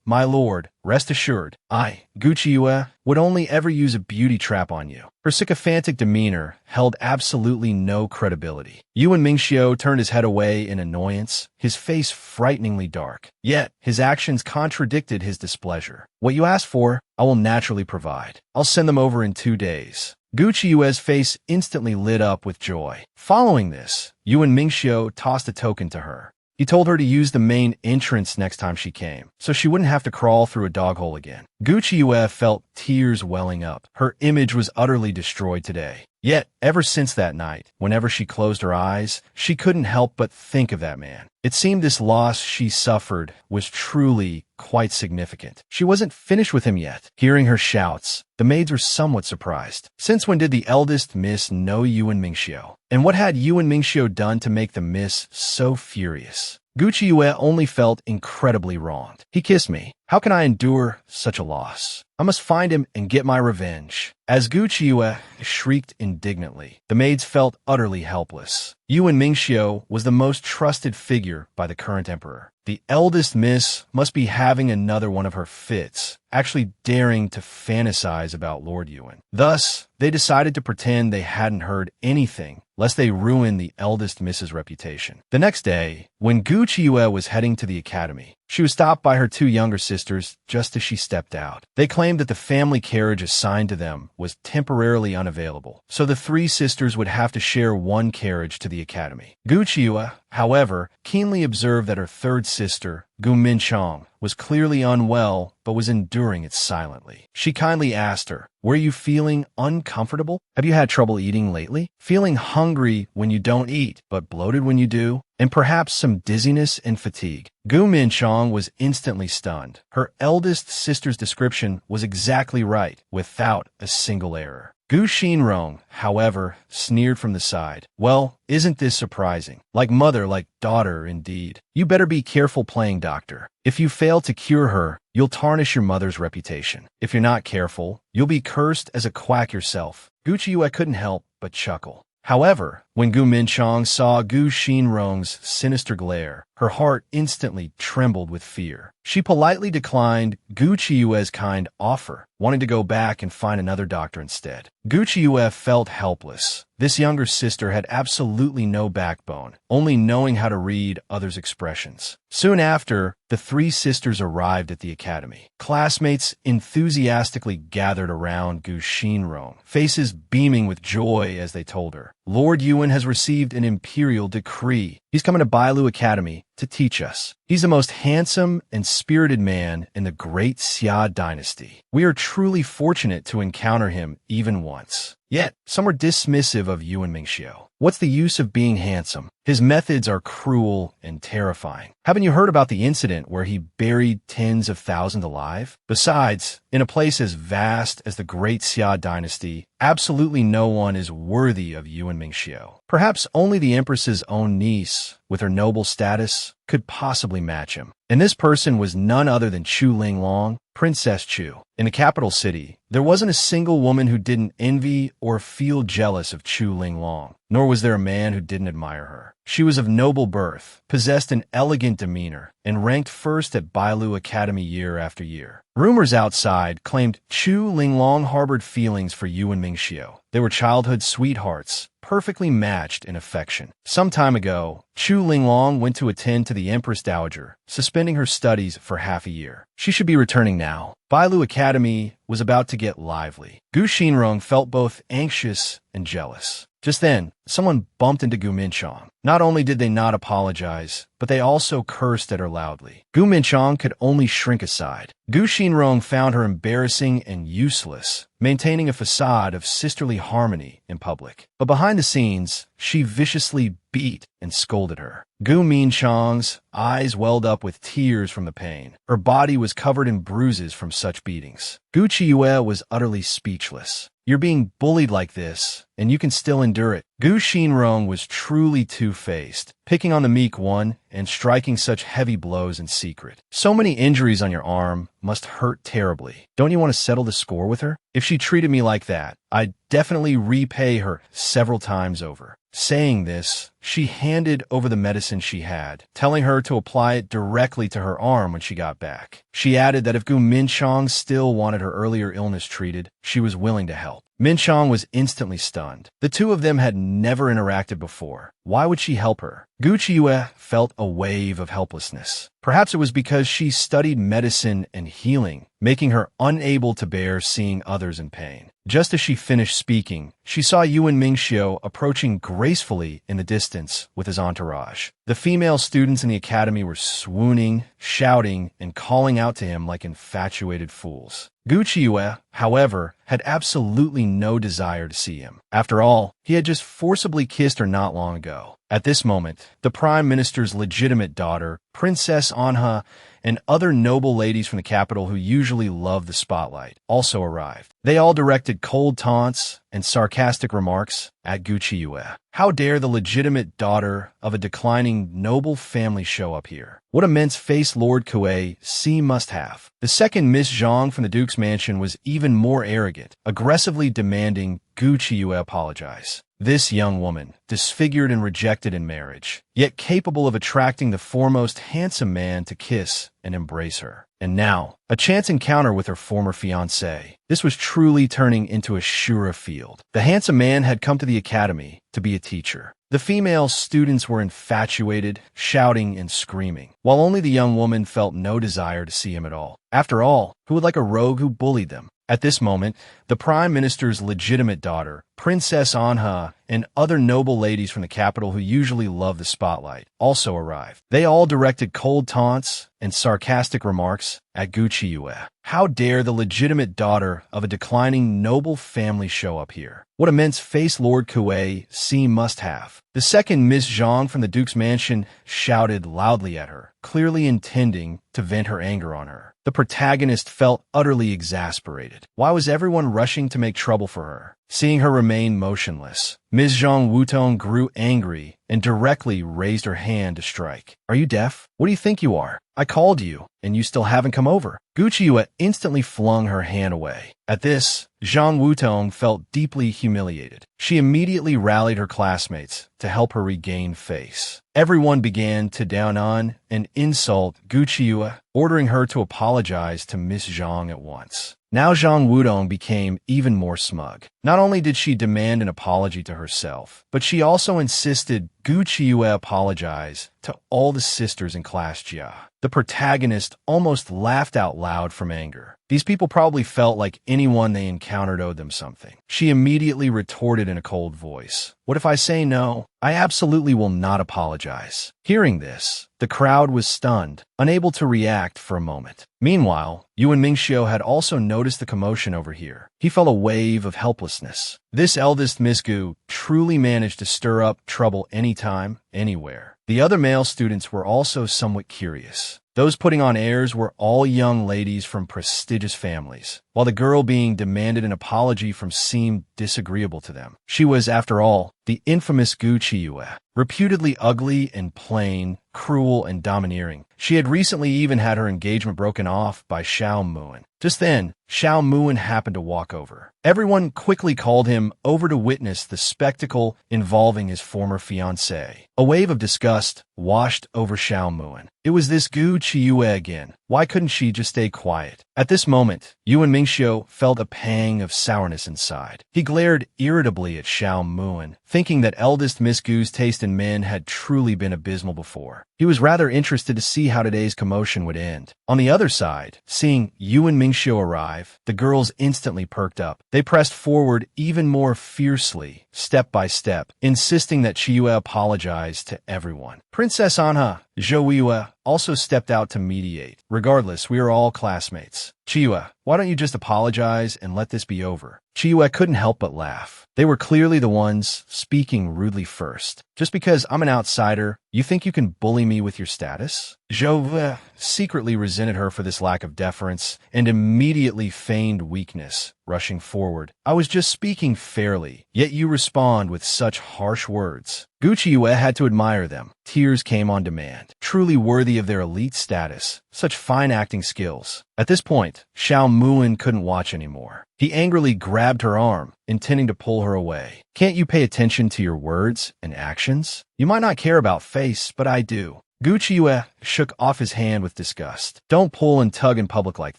My lord, rest assured, Gu Qiuyue, would only ever use a beauty trap on you." Her sycophantic demeanor held absolutely no credibility. Yuan Mingxiu turned his head away in annoyance, his face frighteningly dark. Yet, his actions contradicted his displeasure. "What you asked for, I will naturally provide. I'll send them over in 2 days." Gu Qiuyue's face instantly lit up with joy. Following this, Yuan Mingxiu tossed a token to her. He told her to use the main entrance next time she came, so she wouldn't have to crawl through a dog hole again. Gu Qiuyue felt tears welling up. Her image was utterly destroyed today. Yet, ever since that night, whenever she closed her eyes, she couldn't help but think of that man. It seemed this loss she suffered was truly quite significant. She wasn't finished with him yet. Hearing her shouts, the maids were somewhat surprised. Since when did the eldest miss know Yuan Mingxiu? And what had Yuan Mingxiu done to make the miss so furious? Gu Qiuyue only felt incredibly wronged. "He kissed me. How can I endure such a loss? I must find him and get my revenge." As Gu Qiuyue shrieked indignantly, the maids felt utterly helpless. Yuan Mingxiu was the most trusted figure by the current emperor. The eldest miss must be having another one of her fits, actually daring to fantasize about Lord Yuan. Thus, they decided to pretend they hadn't heard anything, lest they ruin the eldest miss's reputation. The next day, when Gu Qiuyue was heading to the academy, she was stopped by her 2 younger sisters just as she stepped out. They claimed that the family carriage assigned to them was temporarily unavailable, so the 3 sisters would have to share one carriage to the academy. Gu Qiuyue, however, keenly observed that her 3rd sister, Gu Minchong, was clearly unwell but was enduring it silently. She kindly asked her, "Were you feeling uncomfortable? Have you had trouble eating lately? Feeling hungry when you don't eat, but bloated when you do? And perhaps some dizziness and fatigue?" Gu Minchong was instantly stunned. Her eldest sister's description was exactly right, without a single error. Gu Xinrong, however, sneered from the side. "Well, isn't this surprising? Like mother, like daughter, indeed. You better be careful playing doctor. If you fail to cure her, you'll tarnish your mother's reputation. If you're not careful, you'll be cursed as a quack yourself." Gu Qiuyue couldn't help but chuckle. However, When Gu Minchang saw Gu Xinrong's sinister glare, her heart instantly trembled with fear. She politely declined Gu Qiue's kind offer, wanting to go back and find another doctor instead. Gu Qiue felt helpless. This younger sister had absolutely no backbone, only knowing how to read others' expressions. Soon after, the three sisters arrived at the academy. Classmates enthusiastically gathered around Gu Xinrong, faces beaming with joy as they told her, "Lord Yuan has received an imperial decree. He's coming to Bailu Academy to teach us. He's the most handsome and spirited man in the great Xia dynasty. We are truly fortunate to encounter him even once." Yet, some were dismissive of Yuan Mingxiu. What's the use of being handsome? His methods are cruel and terrifying. Haven't you heard about the incident where he buried tens of thousands alive? Besides, in a place as vast as the great Xia dynasty, absolutely no one is worthy of Yuan Mingxiu. Perhaps only the Empress's own niece, with her noble status, could possibly match him. And this person was none other than Chu Linglong, Princess Chu. In the capital city, there wasn't a single woman who didn't envy or feel jealous of Chu Linglong, nor was there a man who didn't admire her. She was of noble birth, possessed an elegant demeanor, and ranked first at Bailu Academy year after year. Rumors outside claimed Chu Linglong harbored feelings for Yuan Mingxiu. They were childhood sweethearts, perfectly matched in affection. Some time ago, Chu Linglong went to attend to the Empress Dowager, suspending her studies for half a year. She should be returning now. Bailu Academy was about to get lively. Gu Xinrong felt both anxious and jealous. Just then, someone bumped into Gu Minchang. Not only did they not apologize, but they also cursed at her loudly. Gu Minchang could only shrink aside. Gu Xinrong found her embarrassing and useless, maintaining a facade of sisterly harmony in public. But behind the scenes, she viciously beat and scolded her. Gu Minchang's eyes welled up with tears from the pain. Her body was covered in bruises from such beatings. Gu Qiue was utterly speechless. You're being bullied like this, and you can still endure it. Gu Xinrong was truly two-faced, picking on the meek one and striking such heavy blows in secret. So many injuries on your arm must hurt terribly. Don't you want to settle the score with her? If she treated me like that, I'd definitely repay her several times over. Saying this, she handed over the medicine she had, telling her to apply it directly to her arm when she got back. She added that if Gu Minchang still wanted her earlier illness treated, she was willing to help. Minchang was instantly stunned. The two of them had never interacted before. Why would she help her? Gu Qiue felt a wave of helplessness. Perhaps it was because she studied medicine and healing, making her unable to bear seeing others in pain. Just as she finished speaking, she saw Yuan Mingxiu approaching gracefully in the distance with his entourage. The female students in the academy were swooning, shouting, and calling out to him like infatuated fools. Gu Qiue, however, had absolutely no desire to see him. After all, he had just forcibly kissed her not long ago. At this moment, the Prime Minister's legitimate daughter, Princess Manhwa, and other noble ladies from the capital who usually love the spotlight also arrived. They all directed cold taunts and sarcastic remarks at Gu Qiue. How dare the legitimate daughter of a declining noble family show up here? What immense face Lord Kuei C must have. The second Miss Zhang from the Duke's mansion was even more arrogant, aggressively demanding Gu Qiue apologize. This young woman, disfigured and rejected in marriage, yet capable of attracting the foremost handsome man to kiss and embrace her. And now, a chance encounter with her former fiancé. This was truly turning into a Shura field. The handsome man had come to the academy to be a teacher. The female students were infatuated, shouting and screaming, while only the young woman felt no desire to see him at all. After all, who would like a rogue who bullied them? At this moment, the Prime Minister's legitimate daughter, Princess Manhwa, and other noble ladies from the capital who usually love the spotlight also arrived. They all directed cold taunts and sarcastic remarks at Gu Qiue. How dare the legitimate daughter of a declining noble family show up here? What immense face Lord Kuei C must have. The second Miss Zhang from the Duke's mansion shouted loudly at her, clearly intending to vent her anger on her. The protagonist felt utterly exasperated. Why was everyone rushing to make trouble for her? Seeing her remain motionless, Ms. Zhang Wutong grew angry and directly raised her hand to strike. Are you deaf? What do you think you are? I called you, and you still haven't come over. Gu Qiyu instantly flung her hand away. At this, Zhang Wutong felt deeply humiliated. She immediately rallied her classmates to help her regain face. Everyone began to down on and insult Gu Qiyu, ordering her to apologize to Miss Zhang at once. Now Zhang Wudong became even more smug. Not only did she demand an apology to herself, but she also insisted Gu Qiyu apologize to all the sisters in class Jia. The protagonist almost laughed out loud from anger. These people probably felt like anyone they encountered owed them something. She immediately retorted in a cold voice. What if I say no? I absolutely will not apologize. Hearing this, the crowd was stunned, unable to react for a moment. Meanwhile, Yuan Mingxiu had also noticed the commotion over here. He felt a wave of helplessness. This eldest Miss Gu truly managed to stir up trouble anytime, anywhere. The other male students were also somewhat curious. Those putting on airs were all young ladies from prestigious families, while the girl being demanded an apology from seemed disagreeable to them. She was, after all, the infamous Gu Qiyu, reputedly ugly and plain, cruel and domineering. She had recently even had her engagement broken off by Xiao Muan. Just then, Xiao Muan happened to walk over. Everyone quickly called him over to witness the spectacle involving his former fiancée. A wave of disgust washed over Xiao Muan. It was this Gu Qiyu again. Why couldn't she just stay quiet? At this moment, Yuan Mingxiu felt a pang of sourness inside. He glared irritably at Xiao Muan, thinking that eldest Miss Gu's taste in men had truly been abysmal before. He was rather interested to see how today's commotion would end. On the other side, seeing Yuan Mingxiu arrive, the girls instantly perked up. They pressed forward even more fiercely, step by step, insisting that Qiyu apologize to everyone. Princess Anha, Zhou Yue, also stepped out to mediate. Regardless, we are all classmates. Qiyu, why don't you just apologize and let this be over? Qiyu couldn't help but laugh. They were clearly the ones speaking rudely first. Just because I'm an outsider, you think you can bully me with your status? Zhou secretly resented her for this lack of deference and immediately feigned weakness, rushing forward. I was just speaking fairly, yet you respond with such harsh words. Gu Qiyu had to admire them. Tears came on demand. Truly worthy of their elite status. Such fine acting skills. At this point, Xiao Muan couldn't watch anymore. He angrily grabbed her arm, intending to pull her away. Can't you pay attention to your words and actions? You might not care about face, but I do. Gu Qiyu shook off his hand with disgust. Don't pull and tug in public like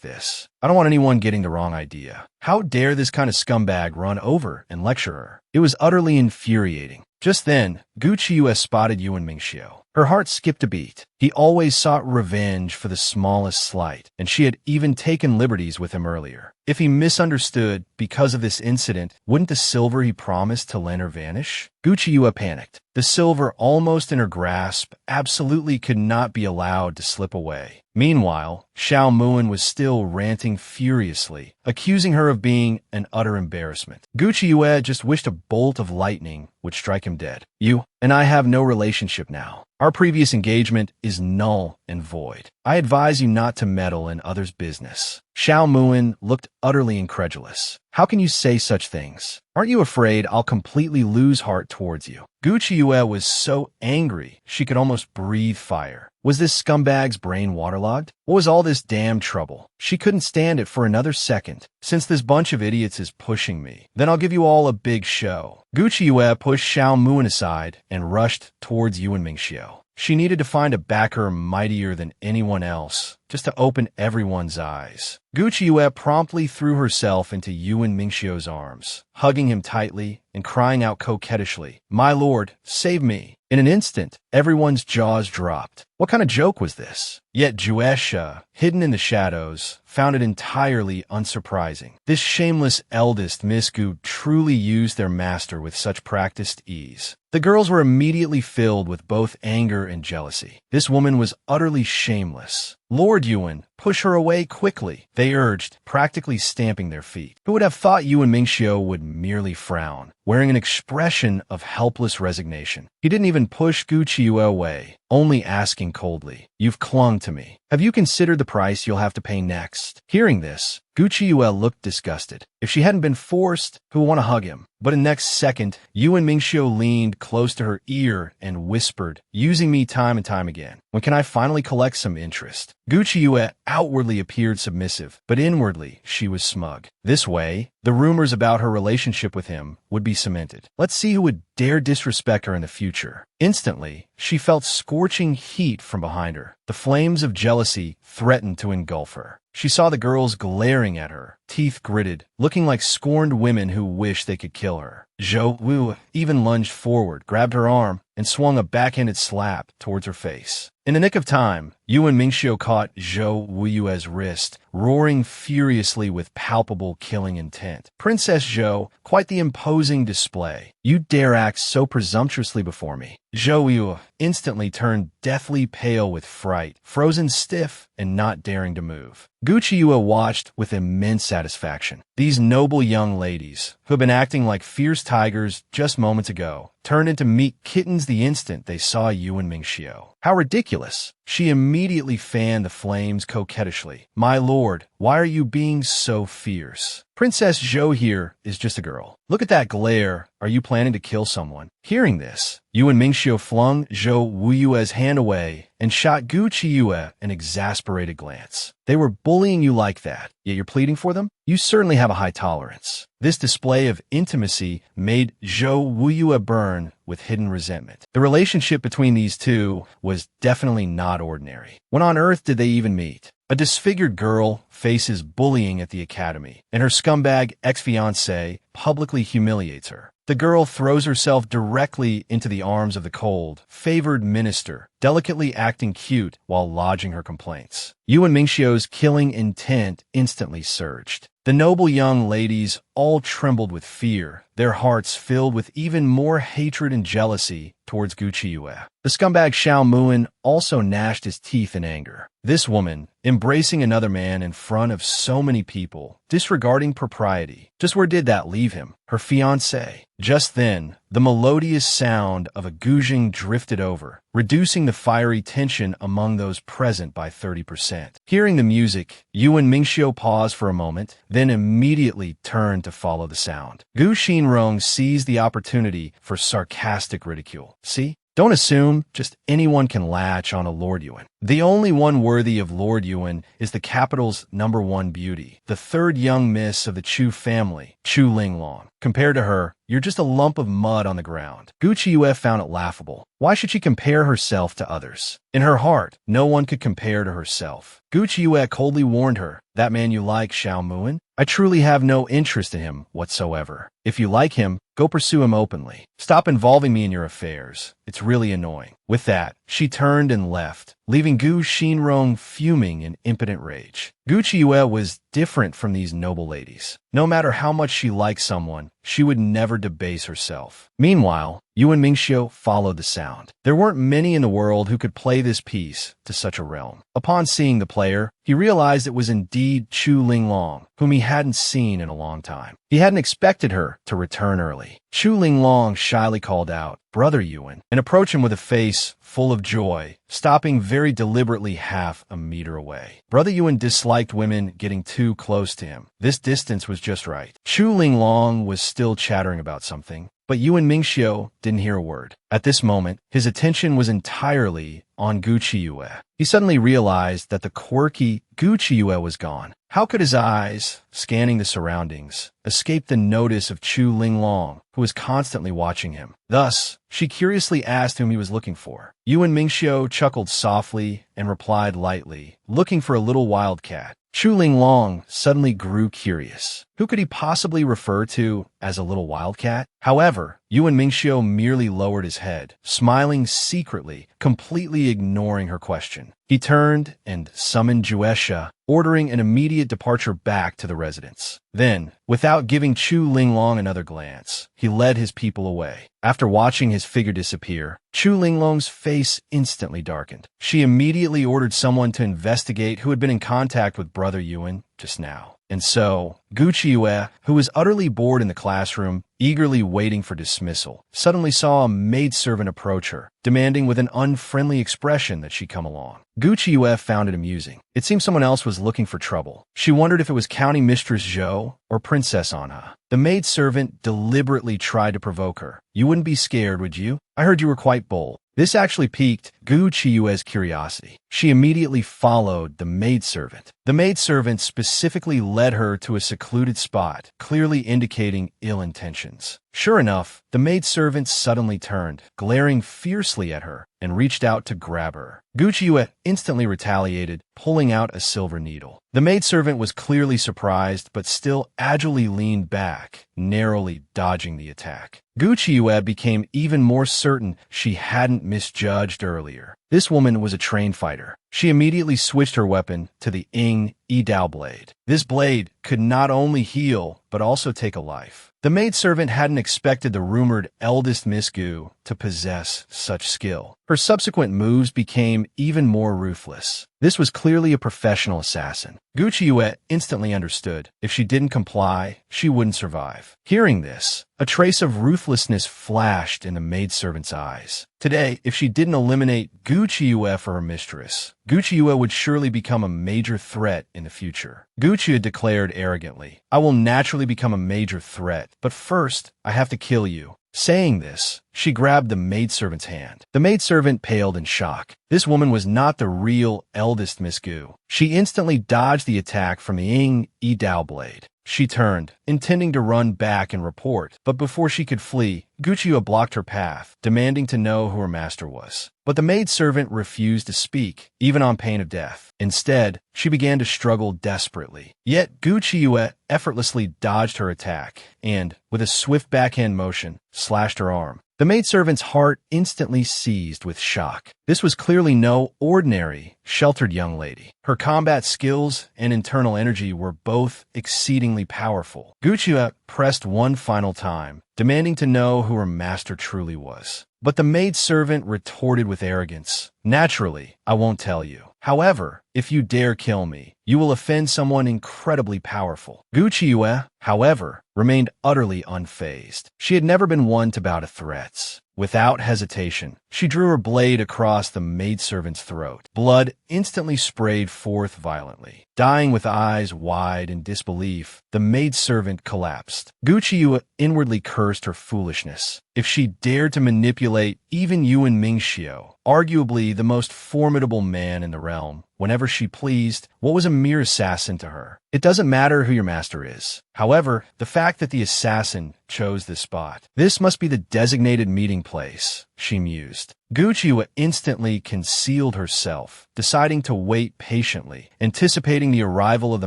this. I don't want anyone getting the wrong idea. How dare this kind of scumbag run over and lecture her? It was utterly infuriating. Just then, Gu Qiyu spotted Yuan Mingxiu. Her heart skipped a beat. He always sought revenge for the smallest slight, and she had even taken liberties with him earlier. If he misunderstood because of this incident, wouldn't the silver he promised to lend her vanish? Gu Qiyu panicked. The silver almost in her grasp absolutely could not be allowed to slip away. Meanwhile, Xiao Muan was still ranting furiously, accusing her of being an utter embarrassment. Gu Qiyu just wished a bolt of lightning would strike him dead. You and I have no relationship now. Our previous engagement is null and void. I advise you not to meddle in others' business. Xiao Muan looked utterly incredulous. How can you say such things? Aren't you afraid I'll completely lose heart towards you? Gu Qiyu was so angry she could almost breathe fire. Was this scumbag's brain waterlogged? What was all this damn trouble? She couldn't stand it for another second. Since this bunch of idiots is pushing me, then I'll give you all a big show. Gu Qiyu pushed Xiao Muan aside and rushed towards Yuan Mingxiu. She needed to find a backer mightier than anyone else, just to open everyone's eyes. Gu Qiyu promptly threw herself into Yuan Mingxiu's arms, hugging him tightly and crying out coquettishly, "My lord, save me." In an instant, everyone's jaws dropped. What kind of joke was this? Yet Juesha, hidden in the shadows, found it entirely unsurprising. This shameless eldest Miss Gu truly used their master with such practiced ease. The girls were immediately filled with both anger and jealousy. This woman was utterly shameless. Lord Yuan, push her away quickly, they urged, practically stamping their feet. Who would have thought Yuan Mingxiu would merely frown, wearing an expression of helpless resignation? He didn't even push Gu Qiyu away, only asking coldly, "You've clung to me. Have you considered the price you'll have to pay next?" Hearing this, Gu Gucci Yue looked disgusted. If she hadn't been forced, who would want to hug him? But in the next second, Yuan Mingxiu leaned close to her ear and whispered, "Using me time and time again. When can I finally collect some interest?" Gucci Yue outwardly appeared submissive, but inwardly she was smug. This way, the rumors about her relationship with him would be cemented. Let's see who would dare disrespect her in the future. Instantly, she felt scorching heat from behind her. The flames of jealousy threatened to engulf her. She saw the girls glaring at her, teeth gritted, looking like scorned women who wish they could kill her. Zhou Wu even lunged forward, grabbed her arm, and swung a backhanded slap towards her face. In the nick of time, Yuan Mingxiu caught Zhou Wuyue's wrist, roaring furiously with palpable killing intent. "Princess Zhou, quite the imposing display. You dare act so presumptuously before me." Zhou Wuyu instantly turned deathly pale with fright, frozen stiff and not daring to move. Gucci Yue watched with immense satisfaction. These noble young ladies, who had been acting like fierce tigers just moments ago, turned into meek kittens the instant they saw Yuan Mingxiu. How ridiculous! She immediately fanned the flames coquettishly. "My lord, why are you being so fierce? Princess Zhou here is just a girl. Look at that glare. Are you planning to kill someone?" Hearing this, Yuan Mingxiu flung Zhou Wuyue's hand away and shot Gucci Yue an exasperated glance. "They were bullying you like that, yet you're pleading for them? You certainly have a high tolerance." This display of intimacy made Zhou Wuyue burn with hidden resentment. The relationship between these two was definitely not ordinary. When on earth did they even meet? A disfigured girl faces bullying at the academy, and her scumbag ex-fiancé publicly humiliates her. The girl throws herself directly into the arms of the cold, favored minister, delicately acting cute while lodging her complaints. Yuan Mingxiu's killing intent instantly surged. The noble young ladies all trembled with fear, their hearts filled with even more hatred and jealousy towards Gucci Yue. The scumbag Xiao Muan also gnashed his teeth in anger. This woman, embracing another man in front of so many people, disregarding propriety. Just where did that leave him? Her fiancé. Just then, the melodious sound of a guzheng drifted over, reducing the fiery tension among those present by 30%. Hearing the music, Yuan Mingxiu paused for a moment, then immediately turned to follow the sound. Gu Xinrong seized the opportunity for sarcastic ridicule. "See? Don't assume just anyone can latch on a Lord Yuan. The only one worthy of Lord Yuan is the capital's #1 beauty, the third young miss of the Chu family, Chu Linglong. Compared to her, you're just a lump of mud on the ground." Gucci Yue found it laughable. Why should she compare herself to others? In her heart, no one could compare to herself. Gucci Yue coldly warned her, "That man you like, Xiao Muan? I truly have no interest in him whatsoever. If you like him, go pursue him openly. Stop involving me in your affairs. It's really annoying." With that, she turned and left, leaving Gu Xinrong fuming in impotent rage. Gucci Yue was different from these noble ladies. No matter how much she liked someone, she would never debase herself. Meanwhile, Yuan Mingxiu followed the sound. There weren't many in the world who could play this piece to such a realm. Upon seeing the player, he realized it was indeed Chu Linglong, whom he hadn't seen in a long time. He hadn't expected her to return early. Chu Linglong shyly called out, "Brother Yuan," and approached him with a face full of joy, stopping very deliberately half a meter away. Brother Yuan disliked women getting too close to him. This distance was just right. Chu Linglong was still chattering about something, but Yuan Mingxiu didn't hear a word. At this moment, his attention was entirely on Gucci Yue. He suddenly realized that the quirky Gucci Yue was gone. How could his eyes, scanning the surroundings, escape the notice of Chu Linglong, who was constantly watching him? Thus, she curiously asked whom he was looking for. Yuan Mingxiu chuckled softly and replied lightly, "Looking for a little wildcat." Chu Linglong suddenly grew curious. Who could he possibly refer to as a little wildcat? However, Yuan Mingxiu merely lowered his head, smiling secretly, completely ignoring her question. He turned and summoned Juesha, ordering an immediate departure back to the residence. Then, without giving Chu Linglong another glance, he led his people away. After watching his figure disappear, Chu Linglong's face instantly darkened. She immediately ordered someone to investigate who had been in contact with Brother Yuan just now. And so, Gucci Yue, who was utterly bored in the classroom, eagerly waiting for dismissal, suddenly saw a maidservant approach her, demanding with an unfriendly expression that she come along. Gucci Yue found it amusing. It seemed someone else was looking for trouble. She wondered if it was County Mistress Zhou or Princess Anha. The maidservant deliberately tried to provoke her. "You wouldn't be scared, would you? I heard you were quite bold." This actually piqued Gucci Yue's curiosity. She immediately followed the maidservant. The maidservant specifically led her to a secluded spot, clearly indicating ill intentions. Sure enough, the maidservant suddenly turned, glaring fiercely at her, and reached out to grab her. Gucci Yue instantly retaliated, pulling out a silver needle. The maidservant was clearly surprised, but still agilely leaned back, narrowly dodging the attack. Gucci Yue became even more certain she hadn't misjudged earlier. This woman was a trained fighter. She immediately switched her weapon to the Ying Yi-Dao blade. This blade could not only heal, but also take a life. The maidservant hadn't expected the rumored eldest Miss Gu to possess such skill. Her subsequent moves became even more ruthless. This was clearly a professional assassin. Gucci Yue instantly understood. If she didn't comply, she wouldn't survive. Hearing this, a trace of ruthlessness flashed in the maidservant's eyes. Today, if she didn't eliminate Gucci Yue for her mistress, Gucci Yue would surely become a major threat in the future. Gucci had declared arrogantly, "I will naturally become a major threat, but first, I have to kill you." Saying this, she grabbed the maidservant's hand. The maidservant paled in shock. This woman was not the real eldest Miss Gu. She instantly dodged the attack from the Ying Yi-Dao blade. She turned, intending to run back and report, but before she could flee, Gucci Yue blocked her path, demanding to know who her master was. But the maidservant refused to speak, even on pain of death. Instead, she began to struggle desperately. Yet Gucci Yue effortlessly dodged her attack and, with a swift backhand motion, slashed her arm. The maidservant's heart instantly seized with shock. This was clearly no ordinary, sheltered young lady. Her combat skills and internal energy were both exceedingly powerful. Gucci Yue pressed one final time, demanding to know who her master truly was. But the maidservant retorted with arrogance, "Naturally, I won't tell you. However, if you dare kill me, you will offend someone incredibly powerful." Gucci Yue, however, remained utterly unfazed. She had never been one to bow to threats. Without hesitation, she drew her blade across the maidservant's throat. Blood instantly sprayed forth violently. Dying with eyes wide in disbelief, the maidservant collapsed. Gucci Yue inwardly cursed her foolishness. If she dared to manipulate even Yuan Mingxiu, arguably the most formidable man in the realm, whenever she pleased, what was a mere assassin to her? It doesn't matter who your master is. However, the fact that the assassin chose this spot. This must be the designated meeting place, she mused. Gucci Yue instantly concealed herself, deciding to wait patiently, anticipating the arrival of the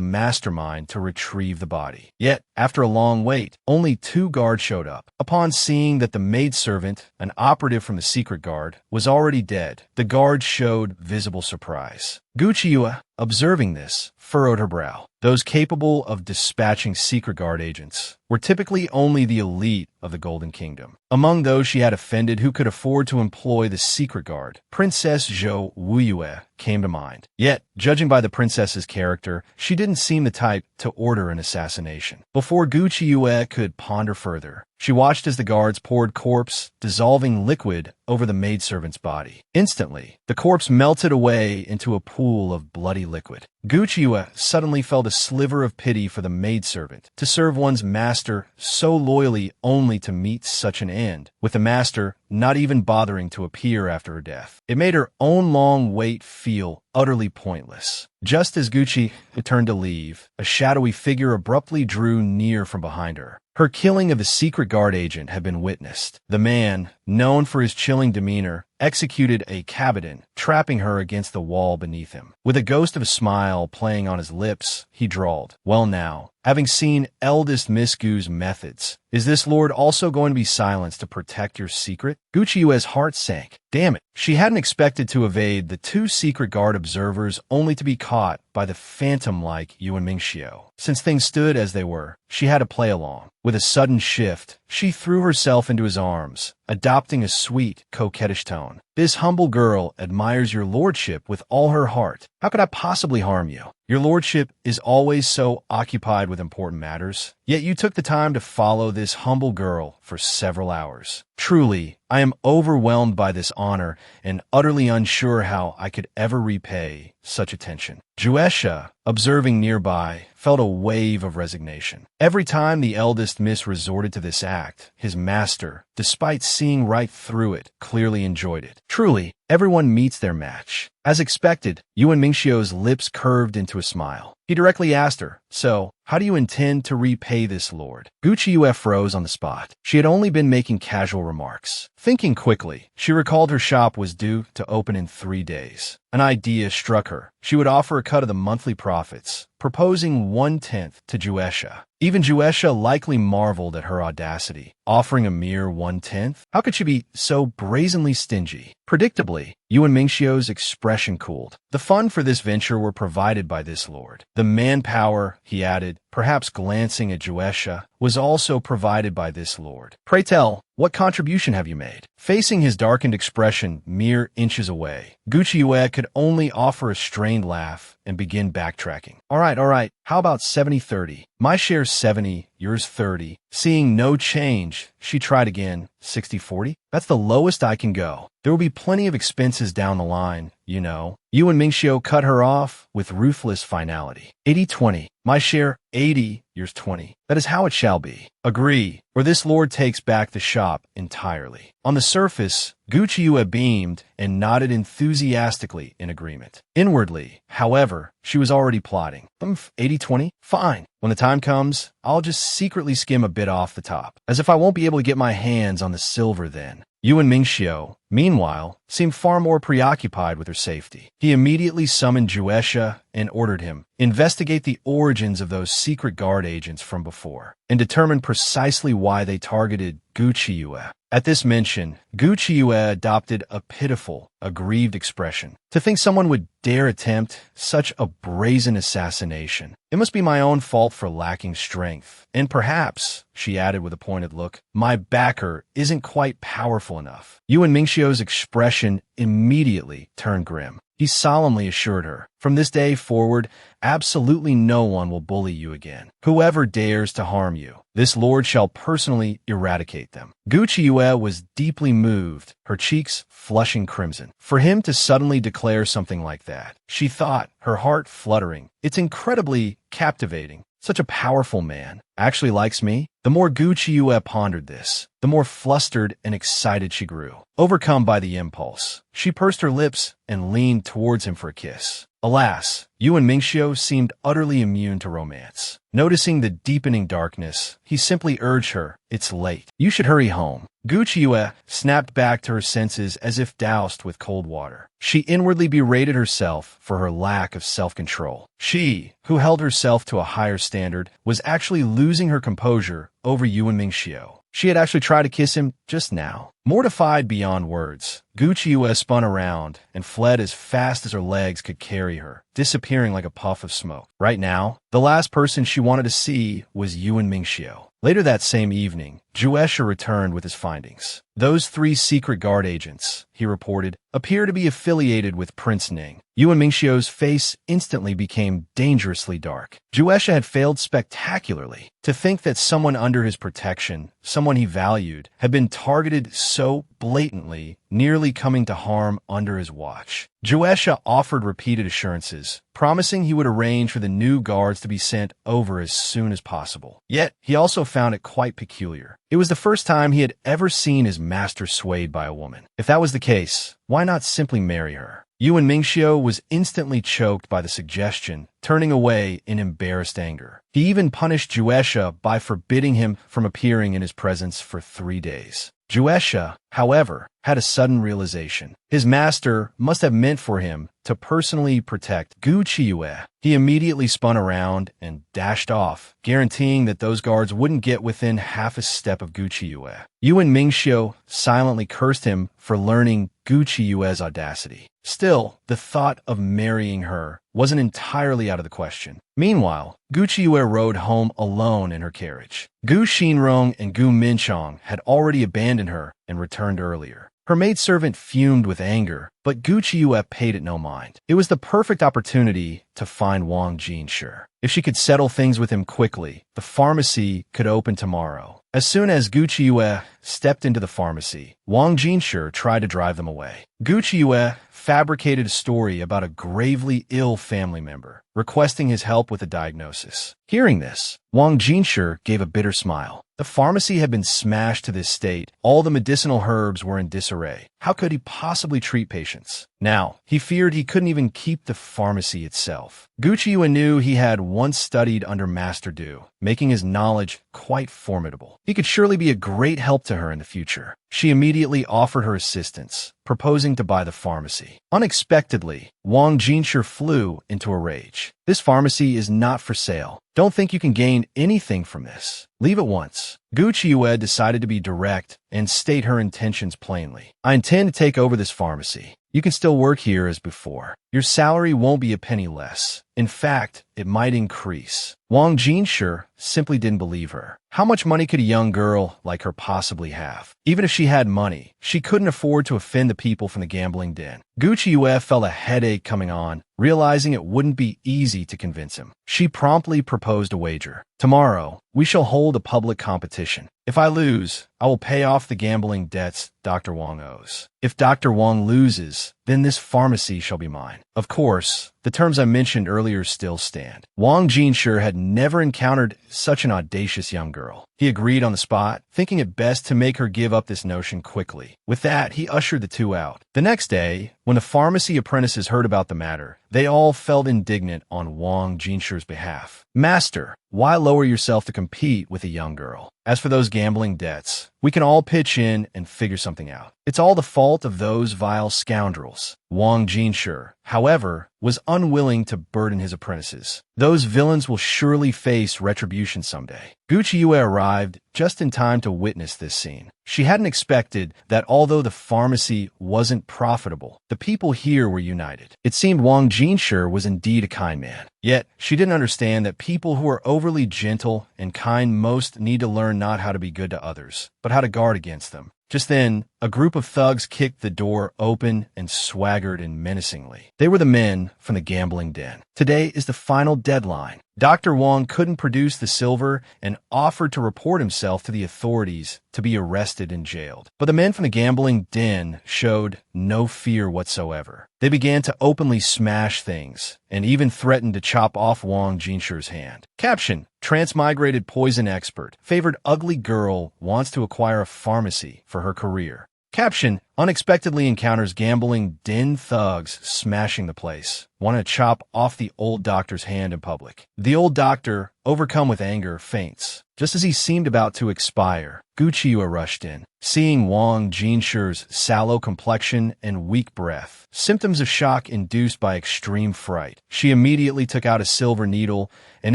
mastermind to retrieve the body. Yet, after a long wait, only 2 guards showed up. Upon seeing that the maidservant, an operative from the secret guard, was already dead, the guards showed visible surprise. Gucci Yue, observing this, furrowed her brow. Those capable of dispatching secret guard agents were typically only the elite of the Golden Kingdom. Among those she had offended who could afford to employ the secret guard, Princess Zhou Wuyue came to mind. Yet, judging by the princess's character, she didn't seem the type to order an assassination. Before Gucci Yue could ponder further, she watched as the guards poured corpse, dissolving liquid over the maidservant's body. Instantly, the corpse melted away into a pool of bloody liquid. Gucci Yue suddenly felt a sliver of pity for the maidservant. To serve one's master so loyally only to meet such an end, with the master not even bothering to appear after her death. It made her own long wait feel utterly pointless. Just as Gucci turned to leave, a shadowy figure abruptly drew near from behind her. Her killing of the secret guard agent had been witnessed. The man, known for his chilling demeanor, executed a cabinet, trapping her against the wall beneath him. With a ghost of a smile playing on his lips, he drawled, "Well now, having seen eldest Miss Gu's methods, is this lord also going to be silenced to protect your secret?" Gucci Yue's heart sank. Damn it. She hadn't expected to evade the 2 secret guard observers only to be caught by the phantom-like Yuan Mingxiu. Since things stood as they were, she had to play along. With a sudden shift, she threw herself into his arms, adopting a sweet, coquettish tone. This humble girl admires your lordship with all her heart. How could I possibly harm you? Your lordship is always so occupied with important matters, yet you took the time to follow this humble girl for several hours. Truly, I am overwhelmed by this honor and utterly unsure how I could ever repay such attention. Juesha, observing nearby, felt a wave of resignation. Every time the eldest miss resorted to this act, his master, despite seeing right through it, clearly enjoyed it. Truly, everyone meets their match. As expected, Yuan Mingxiu's lips curved into a smile. He directly asked her, "So, how do you intend to repay this lord?" Gu Qiuyue froze on the spot. She had only been making casual remarks. Thinking quickly, she recalled her shop was due to open in 3 days. An idea struck her. She would offer a cut of the monthly profits, proposing 1/10 to Juesha. Even Juesha likely marveled at her audacity, offering a mere 1/10? How could she be so brazenly stingy? Predictably, Yuan Mingxiu's expression cooled. The funds for this venture were provided by this lord. The manpower, he added, perhaps glancing at Juesha, was also provided by this lord. Pray tell, what contribution have you made? Facing his darkened expression mere inches away, Gu Qiuyue could only offer a strained laugh and begin backtracking. All right, how about 70-30? My share's 70, yours 30. Seeing no change, she tried again. 60-40? That's the lowest I can go. There will be plenty of expenses down the line, you know. Yuan Mingxiu cut her off with ruthless finality. 80-20. My share 80, yours 20. That is how it shall be. Agree, or this lord takes back the shop entirely. On the surface, Gu Qiuyue beamed and nodded enthusiastically in agreement. Inwardly, however, she was already plotting. 80-20? Fine. When the time comes, I'll just secretly skim a bit off the top, as if I won't be able to get my hands on the silver then. Yuan Mingxiu, meanwhile, seemed far more preoccupied with her safety. He immediately summoned Juesha and ordered him, investigate the origins of those secret guard agents from before, and determine precisely why they targeted Gu Qiuyue. At this mention, Gu Qiuyue adopted a pitiful, aggrieved expression. To think someone would dare attempt such a brazen assassination. It must be my own fault for lacking strength. And perhaps, she added with a pointed look, my backer isn't quite powerful enough. Yuan Mingxiu's expression immediately turned grim. He solemnly assured her, from this day forward, absolutely no one will bully you again. Whoever dares to harm you, this lord shall personally eradicate them. Gu Qiuyue was deeply moved, her cheeks flushing crimson. For him to suddenly declare something like that, she thought, her heart fluttering. It's incredibly captivating. Such a powerful man actually likes me? The more Gu Qiuyue pondered this, the more flustered and excited she grew. Overcome by the impulse, she pursed her lips and leaned towards him for a kiss. Alas, Yuan Mingxiu seemed utterly immune to romance. Noticing the deepening darkness, he simply urged her, "It's late. You should hurry home." Gu Qiuyue snapped back to her senses as if doused with cold water. She inwardly berated herself for her lack of self-control. She, who held herself to a higher standard, was actually losing her composure over Yuan Mingxiu. She had actually tried to kiss him just now. Mortified beyond words, Gu Qiuyue spun around and fled as fast as her legs could carry her, disappearing like a puff of smoke. Right now, the last person she wanted to see was Yuan Mingxiu. Later that same evening, Juesha returned with his findings. Those 3 secret guard agents, he reported, appear to be affiliated with Prince Ning. Yuan Mingxiu's face instantly became dangerously dark. Juesha had failed spectacularly. To think that someone under his protection, someone he valued, had been targeted so blatantly, nearly coming to harm under his watch. Juesha offered repeated assurances, promising he would arrange for the new guards to be sent over as soon as possible. Yet, he also found it quite peculiar. It was the first time he had ever seen his master swayed by a woman. If that was the case, why not simply marry her? Yuan Mingxiu was instantly choked by the suggestion, turning away in embarrassed anger. He even punished Juesha by forbidding him from appearing in his presence for 3 days. Juesha, however, had a sudden realization. His master must have meant for him to personally protect Gu Qiuyue. He immediately spun around and dashed off, guaranteeing that those guards wouldn't get within half a step of Gu Qiuyue. Yuan Mingxiu silently cursed him for learning Gu Qiuyue's audacity. Still, the thought of marrying her wasn't entirely out of the question. Meanwhile, Gu Qiuyue rode home alone in her carriage. Gu Xinrong and Gu Minchong had already abandoned her and returned earlier. Her maidservant fumed with anger, but Gu Qiuyue paid it no mind. It was the perfect opportunity to find Wang Jinshi. If she could settle things with him quickly, the pharmacy could open tomorrow. As soon as Gu Qiuyue stepped into the pharmacy, Wang Jinshi tried to drive them away. Gu Qiuyue fabricated a story about a gravely ill family member, requesting his help with a diagnosis. Hearing this, Wang Jinshi gave a bitter smile. The pharmacy had been smashed to this state. All the medicinal herbs were in disarray. How could he possibly treat patients? Now, he feared he couldn't even keep the pharmacy itself. Gu Qiuyue knew he had once studied under Master Du, making his knowledge quite formidable. He could surely be a great help to her in the future. She immediately offered her assistance, proposing to buy the pharmacy. Unexpectedly, Wang Jinshi flew into a rage. This pharmacy is not for sale. Don't think you can gain anything from this. Leave at once. Gu Qiuyue decided to be direct and state her intentions plainly. I intend to take over this pharmacy. You can still work here as before. Your salary won't be a penny less. In fact, it might increase. Wang Jinshi simply didn't believe her. How much money could a young girl like her possibly have? Even if she had money, she couldn't afford to offend the people from the gambling den. Gu Qiuyue felt a headache coming on, realizing it wouldn't be easy to convince him. She promptly proposed a wager. Tomorrow, we shall hold a public competition. If I lose, I will pay off the gambling debts Dr. Wang owes. If Dr. Wang loses, then this pharmacy shall be mine. Of course, the terms I mentioned earlier still stand. Wang Jinshi had never encountered such an audacious young girl. He agreed on the spot, thinking it best to make her give up this notion quickly. With that, he ushered the two out. The next day, when the pharmacy apprentices heard about the matter, they all felt indignant on Wang Jinshi's behalf. Master, why lower yourself to compete with a young girl? As for those gambling debts, we can all pitch in and figure something out. It's all the fault of those vile scoundrels. Wang Jinshi, however, was unwilling to burden his apprentices. Those villains will surely face retribution someday. Gu Qiuyue arrived just in time to witness this scene. She hadn't expected that although the pharmacy wasn't profitable, the people here were united. It seemed Wang Jinshi was indeed a kind man. Yet, she didn't understand that people who are overly gentle and kind most need to learn not how to be good to others, but how to guard against them. Just then, a group of thugs kicked the door open and swaggered in menacingly. They were the men from the gambling den. Today is the final deadline. Dr. Wang couldn't produce the silver and offered to report himself to the authorities to be arrested and jailed. But the men from the gambling den showed no fear whatsoever. They began to openly smash things and even threatened to chop off Wang Jinshi's hand. Caption: Transmigrated poison expert. Favored ugly girl wants to acquire a pharmacy for her career. Caption: Unexpectedly encounters gambling den thugs smashing the place. Want to chop off the old doctor's hand in public. The old doctor, overcome with anger, faints. Just as he seemed about to expire, Gu Qiuyue rushed in. Seeing Wang Jinshi's sallow complexion and weak breath, symptoms of shock induced by extreme fright, she immediately took out a silver needle and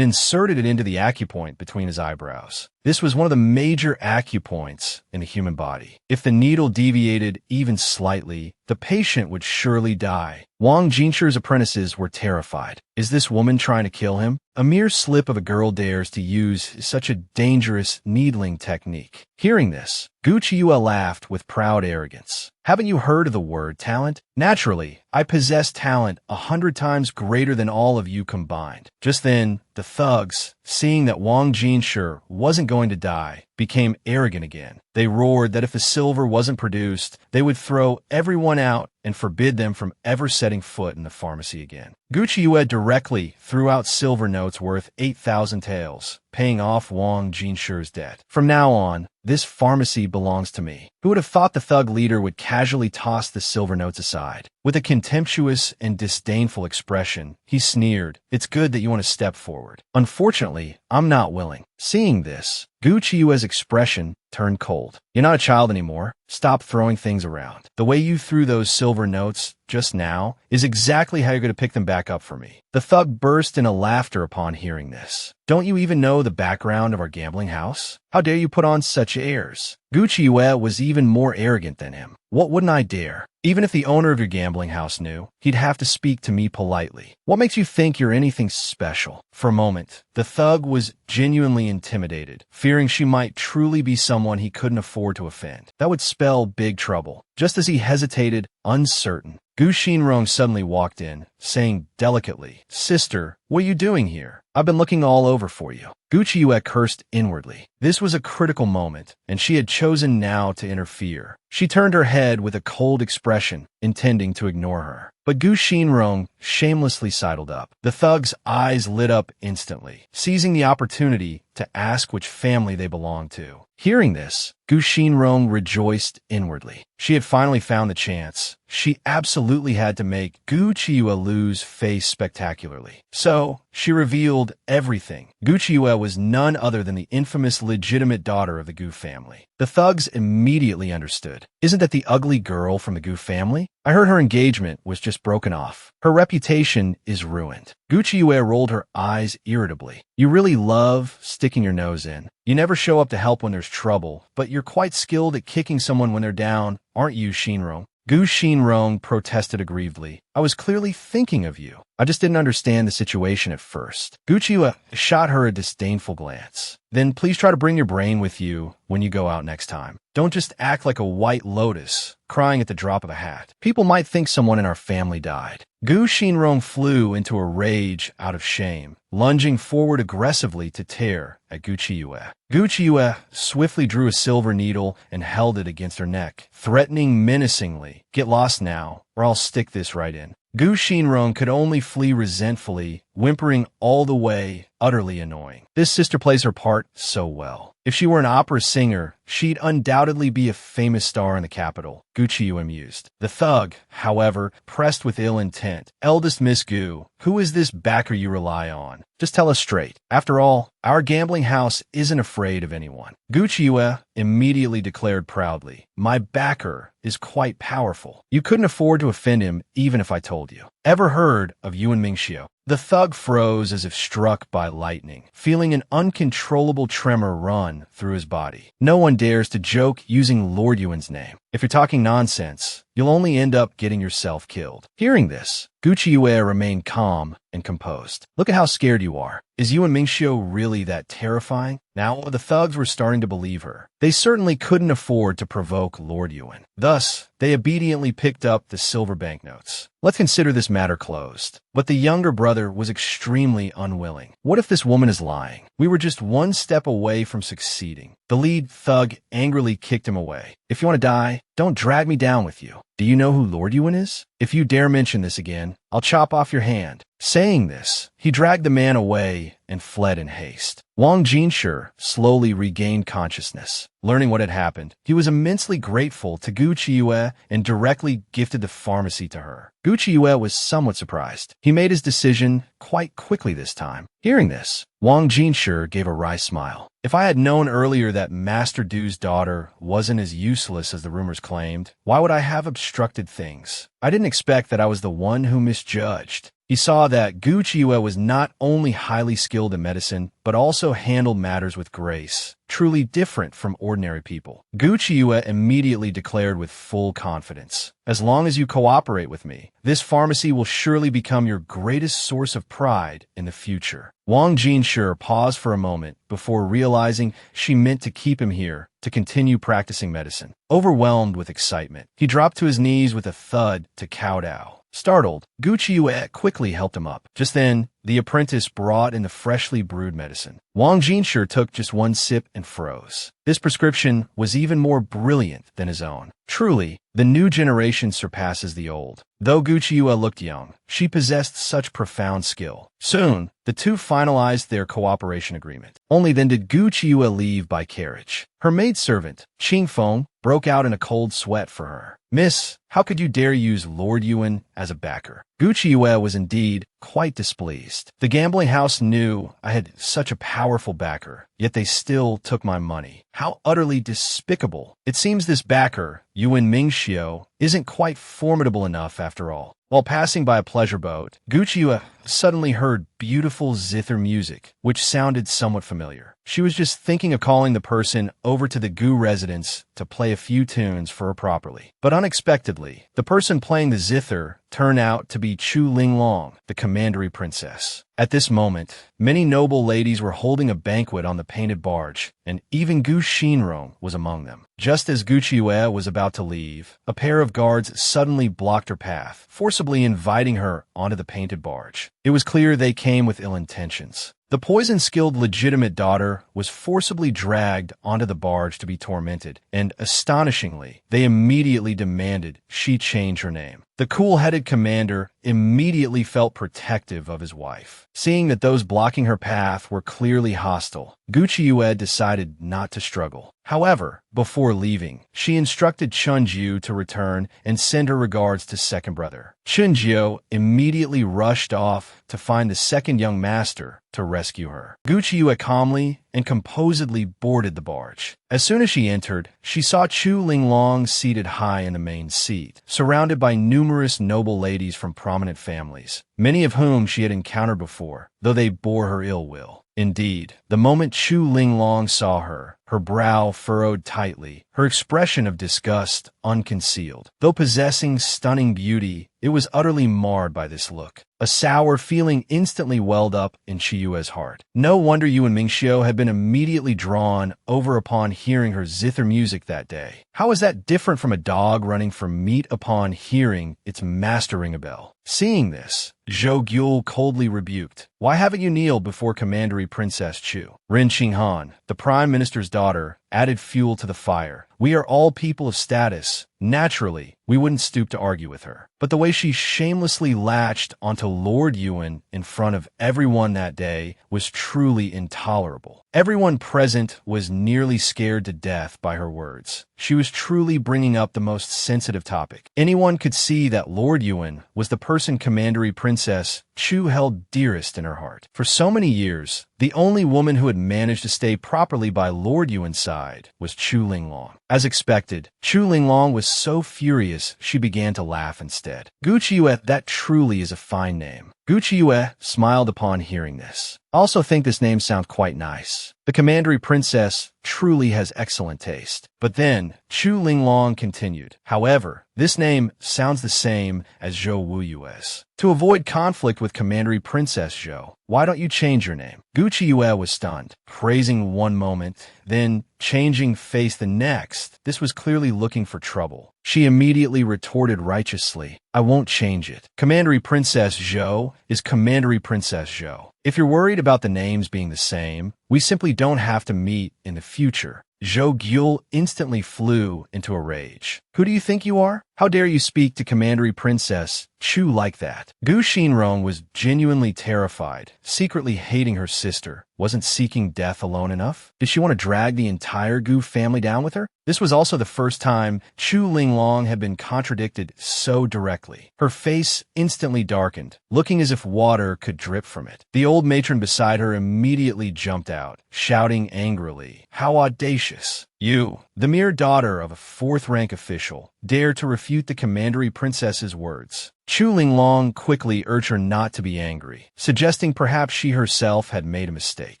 inserted it into the acupoint between his eyebrows. This was one of the major acupoints in the human body. If the needle deviated even slightly, the patient would surely die. Wang Jinshi's apprentices were terrified. Is this woman trying to kill him? A mere slip of a girl dares to use such a dangerous needling technique. Hearing this, Gu Qiuyue laughed with proud arrogance. Haven't you heard of the word talent? Naturally, I possess talent 100 times greater than all of you combined. Just then, the thugs, seeing that Wang Jinshi wasn't going to die, became arrogant again. They roared that if the silver wasn't produced, they would throw everyone out and forbid them from ever setting foot in the pharmacy again. Gu Qiuyue directly threw out silver notes worth 8,000 taels, paying off Wang Jinshi's debt. From now on, this pharmacy belongs to me. Who would have thought the thug leader would casually toss the silver notes aside? With a contemptuous and disdainful expression, he sneered, "It's good that you want to step forward. Unfortunately, I'm not willing." Seeing this, Gu Qiue's expression turned cold. "You're not a child anymore. Stop throwing things around. The way you threw those silver notes just now is exactly how you're going to pick them back up for me." The thug burst into laughter upon hearing this. "Don't you even know the background of our gambling house? How dare you put on such airs?" Gu Qiuyue was even more arrogant than him. "What wouldn't I dare? Even if the owner of your gambling house knew, he'd have to speak to me politely. What makes you think you're anything special?" For a moment, the thug was genuinely intimidated, fearing she might truly be someone he couldn't afford to offend. That would spell big trouble. Just as he hesitated, uncertain, Gu Xinrong suddenly walked in, saying delicately, "Sister, what are you doing here? I've been looking all over for you." Gu Qiuyue cursed inwardly. This was a critical moment, and she had chosen now to interfere. She turned her head with a cold expression, intending to ignore her. But Gu Xinrong shamelessly sidled up. The thug's eyes lit up instantly, seizing the opportunity to ask which family they belonged to. Hearing this, Gu Xinrong rejoiced inwardly. She had finally found the chance. She absolutely had to make Gu Qiuyue lose face spectacularly. So, she revealed everything. Gu Qiuyue was none other than the infamous legitimate daughter of the Gu family. The thugs immediately understood. "Isn't that the ugly girl from the Gu family? I heard her engagement was just broken off. Her reputation is ruined." Gu Qiuyue rolled her eyes irritably. "You really love sticking your nose in. You never show up to help when there's trouble, but you're quite skilled at kicking someone when they're down, aren't you, Xinrong?" Gu Xinrong protested aggrievedly. "I was clearly thinking of you. I just didn't understand the situation at first." Gu Qiuyue shot her a disdainful glance. "Then please try to bring your brain with you when you go out next time. Don't just act like a white lotus, crying at the drop of a hat. People might think someone in our family died." Gu Xinrong flew into a rage out of shame, lunging forward aggressively to tear at Gu Qiuyue. Gu Qiuyue swiftly drew a silver needle and held it against her neck, threatening menacingly, "Get lost now, or I'll stick this right in." Gu Xinrong could only flee resentfully, whimpering all the way, utterly annoying. This sister plays her part so well. If she were an opera singer, she'd undoubtedly be a famous star in the capital, Gu Qiuyue mused. The thug, however, pressed with ill intent. "Eldest Miss Gu, who is this backer you rely on? Just tell us straight. After all, our gambling house isn't afraid of anyone." Gu Qiuyue immediately declared proudly, "My backer is quite powerful. You couldn't afford to offend him even if I told you." "Ever heard of Yuan Mingxiu?" The thug froze as if struck by lightning, feeling an uncontrollable tremor run through his body. "No one dares to joke using Lord Yuan's name. If you're talking nonsense, you'll only end up getting yourself killed." Hearing this, Gu Qiuyue remained calm and composed. "Look at how scared you are. Is Yuan Mingxiu really that terrifying?" Now the thugs were starting to believe her. They certainly couldn't afford to provoke Lord Yuan. Thus, they obediently picked up the silver banknotes. "Let's consider this matter closed." But the younger brother was extremely unwilling. "What if this woman is lying? We were just one step away from succeeding." The lead thug angrily kicked him away. "If you want to die, don't drag me down with you. Do you know who Lord Yuan is? If you dare mention this again, I'll chop off your hand." Saying this, he dragged the man away and fled in haste. Wang Jinshi slowly regained consciousness. Learning what had happened, he was immensely grateful to Gu Qiuyue and directly gifted the pharmacy to her. Gu Qiuyue was somewhat surprised. He made his decision quite quickly this time. Hearing this, Wang Jinshi gave a wry smile. "If I had known earlier that Master Du's daughter wasn't as useless as the rumors claimed, why would I have obstructed things? I didn't expect that I was the one who misjudged." He saw that Gu Qiuyue was not only highly skilled in medicine, but also handled matters with grace, truly different from ordinary people. Gu Qiuyue immediately declared with full confidence, "As long as you cooperate with me, this pharmacy will surely become your greatest source of pride in the future." Wang Jinshi paused for a moment before realizing she meant to keep him here to continue practicing medicine. Overwhelmed with excitement, he dropped to his knees with a thud to kowtow. Startled, Gu Qiuye quickly helped him up. Just then, the apprentice brought in the freshly brewed medicine. Wang Jinsher took just one sip and froze. This prescription was even more brilliant than his own. Truly, the new generation surpasses the old. Though Gu Qiuye looked young, she possessed such profound skill. Soon, the two finalized their cooperation agreement. Only then did Gu Qiuye leave by carriage. Her maidservant, Qing Feng, broke out in a cold sweat for her. "Miss, how could you dare use Lord Yuan as a backer?" Gu Qiuye was indeed quite displeased. "The gambling house knew I had such a powerful backer, yet they still took my money. How utterly despicable. It seems this backer, Yuan Mingxiu, isn't quite formidable enough after all." While passing by a pleasure boat, Gu Qiuye suddenly heard beautiful zither music, which sounded somewhat familiar. She was just thinking of calling the person over to the Gu residence to play a few tunes for her properly. But unexpectedly, the person playing the zither turned out to be Chu Linglong, the commandery princess. At this moment, many noble ladies were holding a banquet on the painted barge, and even Gu Xinrong was among them. Just as Gu Qiuye was about to leave, a pair of guards suddenly blocked her path, forcibly inviting her onto the painted barge. It was clear they came with ill intentions. The poison-skilled legitimate daughter was forcibly dragged onto the barge to be tormented, and astonishingly, they immediately demanded she change her name. The cool-headed commander immediately felt protective of his wife. Seeing that those blocking her path were clearly hostile, Gu Qiuye decided not to struggle. However, before leaving, she instructed Chunjiu to return and send her regards to second brother. Chunjiu immediately rushed off to find the second young master to rescue her. Gu Qiuye calmly and composedly boarded the barge. As soon as she entered, she saw Chu Linglong seated high in the main seat, surrounded by numerous noble ladies from prominent families, many of whom she had encountered before, though they bore her ill will. Indeed, the moment Chu Linglong saw her, her brow furrowed tightly, her expression of disgust unconcealed. Though possessing stunning beauty, it was utterly marred by this look. A sour feeling instantly welled up in Qiuye's heart. No wonder Yuan Mingxiu had been immediately drawn over upon hearing her zither music that day. How is that different from a dog running for meat upon hearing its master ring a bell? Seeing this, Zhou Gyul coldly rebuked, "Why haven't you kneeled before Commandery Princess Chu?" Ren Qinghan, the Prime Minister's daughter, added fuel to the fire. "We are all people of status. Naturally, we wouldn't stoop to argue with her." But the way she shamelessly latched onto Lord Yuan in front of everyone that day was truly intolerable. Everyone present was nearly scared to death by her words. She was truly bringing up the most sensitive topic. Anyone could see that Lord Yuan was the person Commandery Princess Chu held dearest in her heart. For so many years, the only woman who had managed to stay properly by Lord Yuan's side was Chu Linglong. As expected, Chu Linglong was so furious she began to laugh instead. Gu Qiuye, that truly is a fine name. Gu Qiuye smiled upon hearing this. "I also think this name sounds quite nice. The Commandery Princess truly has excellent taste." But then, Chu Linglong continued, "However, this name sounds the same as Zhou Wuyue's. To avoid conflict with Commandery Princess Zhou, why don't you change your name?" Gu Qiuye was stunned, praising one moment, then changing face the next. This was clearly looking for trouble. She immediately retorted righteously, "I won't change it. Commandery Princess Zhou is Commandery Princess Zhou. If you're worried about the names being the same, we simply don't have to meet in the future." Zhou Gyul instantly flew into a rage. "Who do you think you are? How dare you speak to Commandery Princess Chu like that?" Gu Xinrong was genuinely terrified, secretly hating her sister. Wasn't seeking death alone enough? Did she want to drag the entire Gu family down with her? This was also the first time Chu Linglong had been contradicted so directly. Her face instantly darkened, looking as if water could drip from it. The old matron beside her immediately jumped out, shouting angrily, "How audacious! You, the mere daughter of a fourth-rank official, dare to refute the Commandery Princess's words." Chu Linglong quickly urged her not to be angry, suggesting perhaps she herself had made a mistake.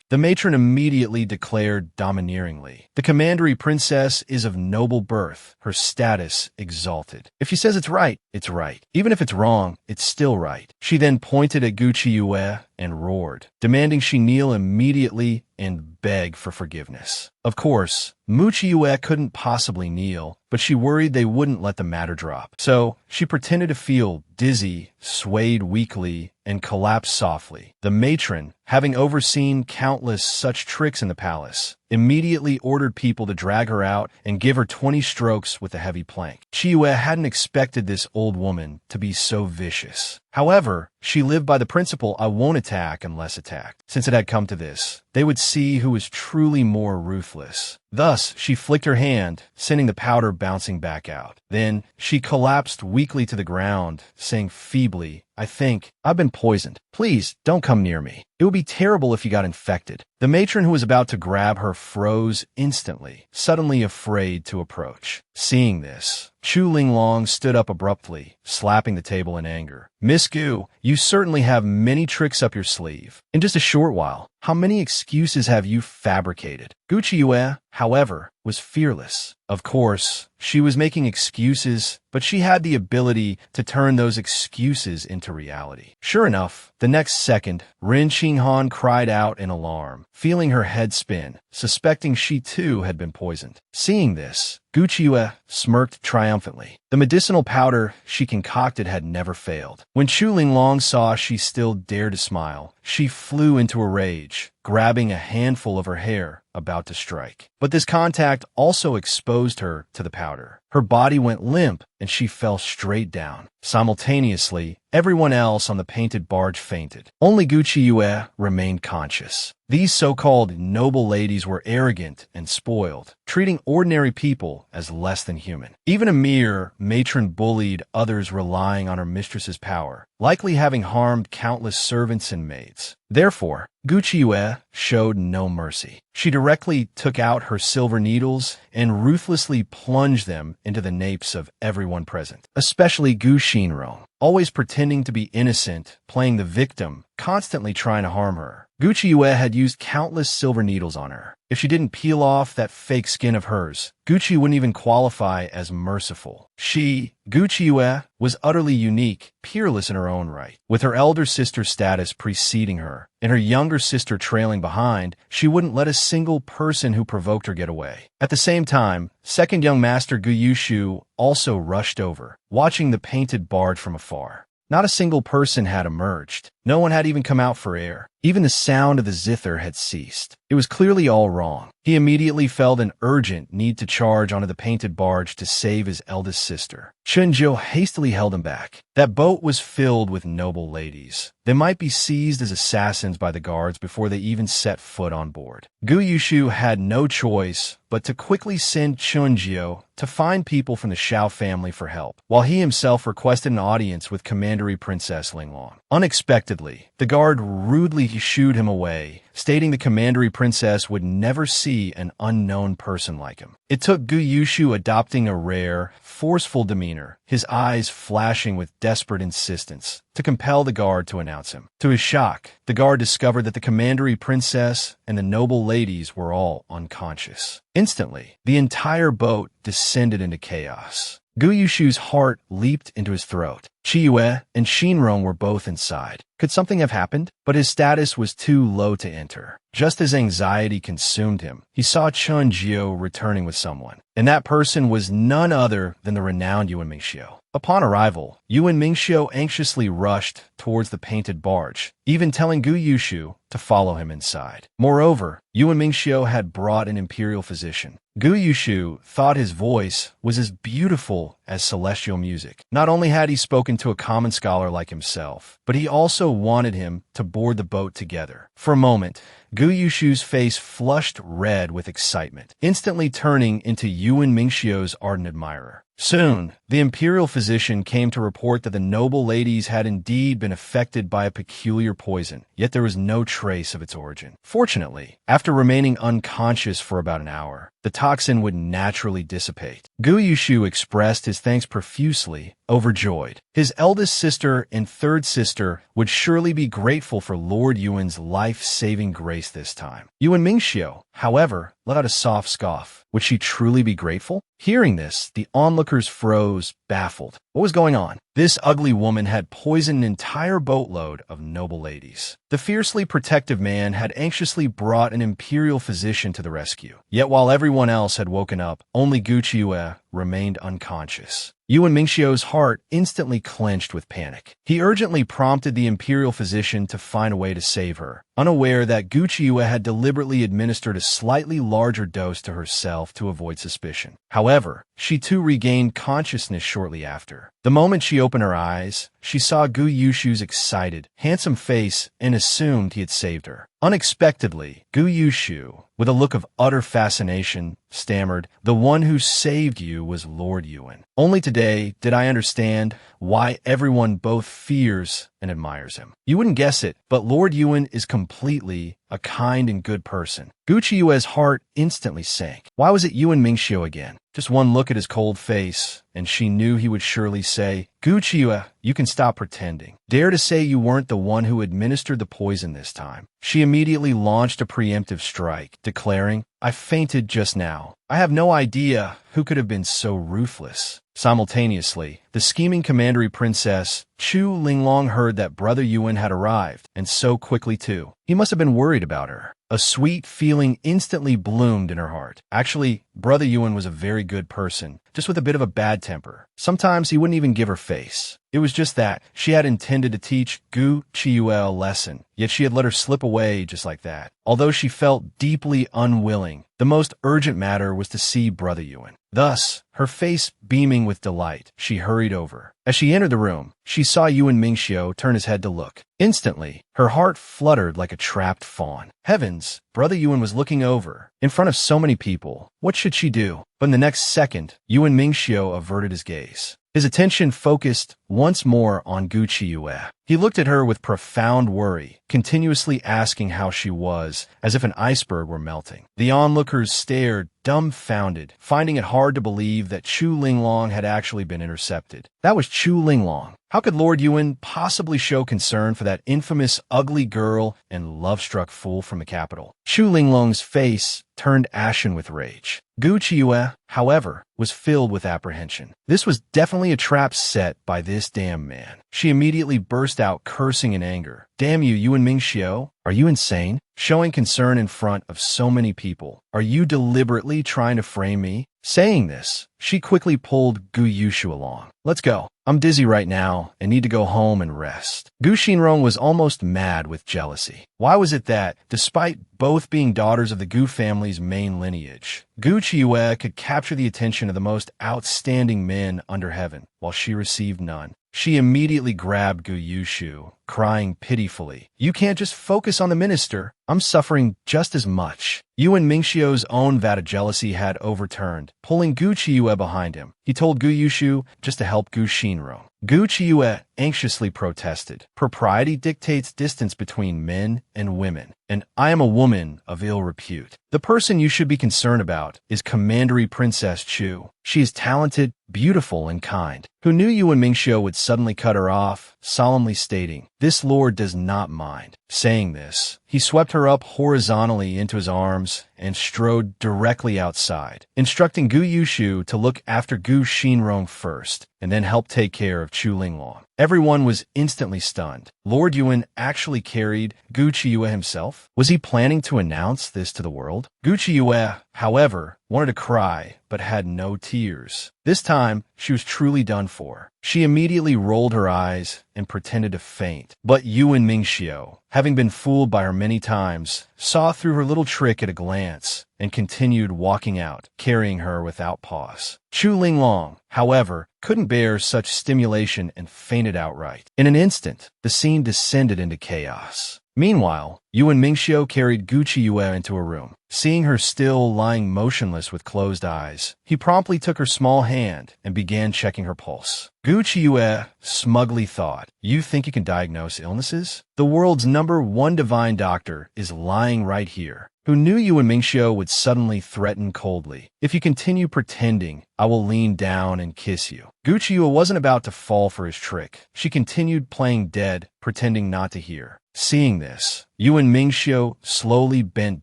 The matron immediately declared domineeringly, "The Commandery Princess is of noble birth, her status exalted. If she says it's right, it's right. Even if it's wrong, it's still right." She then pointed at Gu Qiuye and roared, demanding she kneel immediately and beg for forgiveness. Of course, Mu Qiuye couldn't possibly kneel, but she worried they wouldn't let the matter drop. So she pretended to feel dizzy, swayed weakly, and collapsed softly. The matron, having overseen countless such tricks in the palace, immediately ordered people to drag her out and give her 20 strokes with a heavy plank. Chiyue hadn't expected this old woman to be so vicious. However, she lived by the principle I won't attack unless attacked. Since it had come to this, they would see who was truly more ruthless. Thus, she flicked her hand, sending the powder bouncing back out. Then, she collapsed weakly to the ground, saying feebly, "I think I've been poisoned. Please, don't come near me. It would be terrible if you got infected." The matron who was about to grab her froze instantly, suddenly afraid to approach. Seeing this, Chu Linglong stood up abruptly, slapping the table in anger. "Miss Gu, you certainly have many tricks up your sleeve. In just a short while, how many excuses have you fabricated?" Gu Chiyue, however, was fearless. Of course, she was making excuses, but she had the ability to turn those excuses into reality. Sure enough, the next second, Rin Xinghan cried out in alarm, feeling her head spin, suspecting she too had been poisoned. Seeing this, Gu Chiyue smirked triumphantly. The medicinal powder she concocted had never failed. When Chu Linglong saw she still dared to smile, she flew into a rage, grabbing a handful of her hair, about to strike. But this contact also exposed her to the powder. Her body went limp, and she fell straight down. Simultaneously, everyone else on the painted barge fainted. Only Gu Chiyue remained conscious. These so-called noble ladies were arrogant and spoiled, treating ordinary people as less than human. Even a mere matron bullied others relying on her mistress's power, likely having harmed countless servants and maids. Therefore, Gu Chiyue showed no mercy. She directly took out her silver needles and ruthlessly plunged them into the napes of everyone present, especially Gu Xinrong, always pretending to be innocent, playing the victim, constantly trying to harm her. Gu Chiyue had used countless silver needles on her. If she didn't peel off that fake skin of hers, Gucci wouldn't even qualify as merciful. She, Gu Chiyue, was utterly unique, peerless in her own right. With her elder sister's status preceding her, and her younger sister trailing behind, she wouldn't let a single person who provoked her get away. At the same time, second young master Gu Yushu also rushed over, watching the painted barge from afar. Not a single person had emerged. No one had even come out for air. Even the sound of the zither had ceased. It was clearly all wrong. He immediately felt an urgent need to charge onto the painted barge to save his eldest sister. Chunjiu hastily held him back. That boat was filled with noble ladies. They might be seized as assassins by the guards before they even set foot on board. Gu Yushu had no choice but to quickly send Chunjiu to find people from the Xiao family for help, while he himself requested an audience with Commandery Princess Linglong. Unexpectedly, the guard rudely shooed him away, stating the Commandery Princess would never see an unknown person like him. It took Gu Yushu adopting a rare, forceful demeanor, his eyes flashing with desperate insistence, to compel the guard to announce him. To his shock, the guard discovered that the Commandery Princess and the noble ladies were all unconscious. Instantly, the entire boat descended into chaos. Gu Yushu's heart leaped into his throat. Chiyue and Xinrong were both inside. Could something have happened? But his status was too low to enter. Just as anxiety consumed him, he saw Chunjiu returning with someone, and that person was none other than the renowned Yuan Mingxiu. Upon arrival, Yuan Mingxiu anxiously rushed towards the painted barge, even telling Gu Yushu to follow him inside. Moreover, Yuan Mingxiu had brought an imperial physician. Gu Yushu thought his voice was as beautiful as celestial music. Not only had he spoken to a common scholar like himself, but he also wanted him to board the boat together. For a moment, Gu Yushu's face flushed red with excitement, instantly turning into Yuan Mingxiu's ardent admirer. Soon, the imperial physician came to report that the noble ladies had indeed been affected by a peculiar poison, yet there was no trace of its origin. Fortunately, after remaining unconscious for about an hour, the toxin would naturally dissipate. Gu Yushu expressed his thanks profusely, overjoyed. His eldest sister and third sister would surely be grateful for Lord Yuan's life-saving grace this time. Yuan Mingxiu, however, let out a soft scoff. Would she truly be grateful? Hearing this, the onlookers froze, baffled. What was going on? This ugly woman had poisoned an entire boatload of noble ladies. The fiercely protective man had anxiously brought an imperial physician to the rescue. Yet while everyone else had woken up, only Gu Qiuyue remained unconscious. Yuan Mingxiu's heart instantly clenched with panic. He urgently prompted the imperial physician to find a way to save her, unaware that Gu Qiuyue had deliberately administered a slightly larger dose to herself to avoid suspicion. However, she too regained consciousness shortly after. The moment she opened her eyes, she saw Gu Yushu's excited, handsome face and assumed he had saved her. Unexpectedly, Gu Yushu, with a look of utter fascination, stammered, "The one who saved you was Lord Yuan. Only today did I understand why everyone both fears and admires him. You wouldn't guess it, but Lord Yuan is completely a kind and good person." Gu Qiuyue's heart instantly sank. Why was it Yuan Mingxiu again? Just one look at his cold face, and she knew he would surely say, "Gu Qiuyue, you can stop pretending. Dare to say you weren't the one who administered the poison this time." She immediately launched a preemptive strike, declaring, "I fainted just now. I have no idea who could have been so ruthless." Simultaneously, the scheming commandery princess, Chu Linglong, heard that Brother Yuan had arrived, and so quickly too. He must have been worried about her. A sweet feeling instantly bloomed in her heart. Actually, Brother Yuan was a very good person, just with a bit of a bad temper. Sometimes he wouldn't even give her face. It was just that she had intended to teach Gu Qiuyue a lesson, yet she had let her slip away just like that. Although she felt deeply unwilling, the most urgent matter was to see Brother Yuan. Thus, her face beaming with delight, she hurried over. As she entered the room, she saw Yuan Mingxiu turn his head to look. Instantly, her heart fluttered like a trapped fawn. Heavens, Brother Yuan was looking over, in front of so many people. What should she do? But in the next second, Yuan Mingxiu averted his gaze. His attention focused once more on Gu Qiuyue. He looked at her with profound worry, continuously asking how she was, as if an iceberg were melting. The onlookers stared, dumbfounded, finding it hard to believe that Chu Linglong had actually been intercepted. That was Chu Linglong. How could Lord Yuan possibly show concern for that infamous, ugly girl and love-struck fool from the capital? Chu Linglong's face turned ashen with rage. Gu Qiuyue, however, was filled with apprehension. This was definitely a trap set by this damn man. She immediately burst out cursing in anger. "Damn you, Yuan Mingxiu! Are you insane? Showing concern in front of so many people. Are you deliberately trying to frame me?" Saying this, she quickly pulled Gu Yushu along. "Let's go. I'm dizzy right now and need to go home and rest." Gu Xinrong was almost mad with jealousy. Why was it that, despite both being daughters of the Gu family's main lineage, Gu Qiuyue could capture the attention of the most outstanding men under heaven, while she received none? She immediately grabbed Gu Yushu, crying pitifully, "You can't just focus on the minister. I'm suffering just as much." Yuan Mingxiu's own vat of jealousy had overturned, pulling Gu Qiuyue behind him. He told Gu Yushu just to help Gu Xinrong. Gu Qiuyue anxiously protested. "Propriety dictates distance between men and women, and I am a woman of ill repute. The person you should be concerned about is Commandery Princess Chu. She is talented, beautiful, and kind." Who knew Yuan Mingxiu would suddenly cut her off, solemnly stating, "This lord does not mind." Saying this, he swept her up horizontally into his arms and strode directly outside, instructing Gu Yushu to look after Gu Xinrong first, and then help take care of Chu Linglong. Everyone was instantly stunned. Lord Yuan actually carried Gu Qiuyue himself? Was he planning to announce this to the world? Gu Qiuyue, however, wanted to cry, but had no tears. This time, she was truly done for. She immediately rolled her eyes and pretended to faint. But Yuan Mingxiu, having been fooled by her many times, saw through her little trick at a glance and continued walking out, carrying her without pause. Chu Linglong, however, couldn't bear such stimulation and fainted outright. In an instant, the scene descended into chaos. Meanwhile, Yuan Mingxiu carried Gu Qiuyue into a room. Seeing her still lying motionless with closed eyes, he promptly took her small hand and began checking her pulse. Gu Qiuyue smugly thought, "You think you can diagnose illnesses? The world's #1 divine doctor is lying right here." Who knew Yuan Mingxiu would suddenly threaten coldly, "If you continue pretending, I will lean down and kiss you." Guchiua wasn't about to fall for his trick. She continued playing dead, pretending not to hear. Seeing this, Yuan Mingxiu slowly bent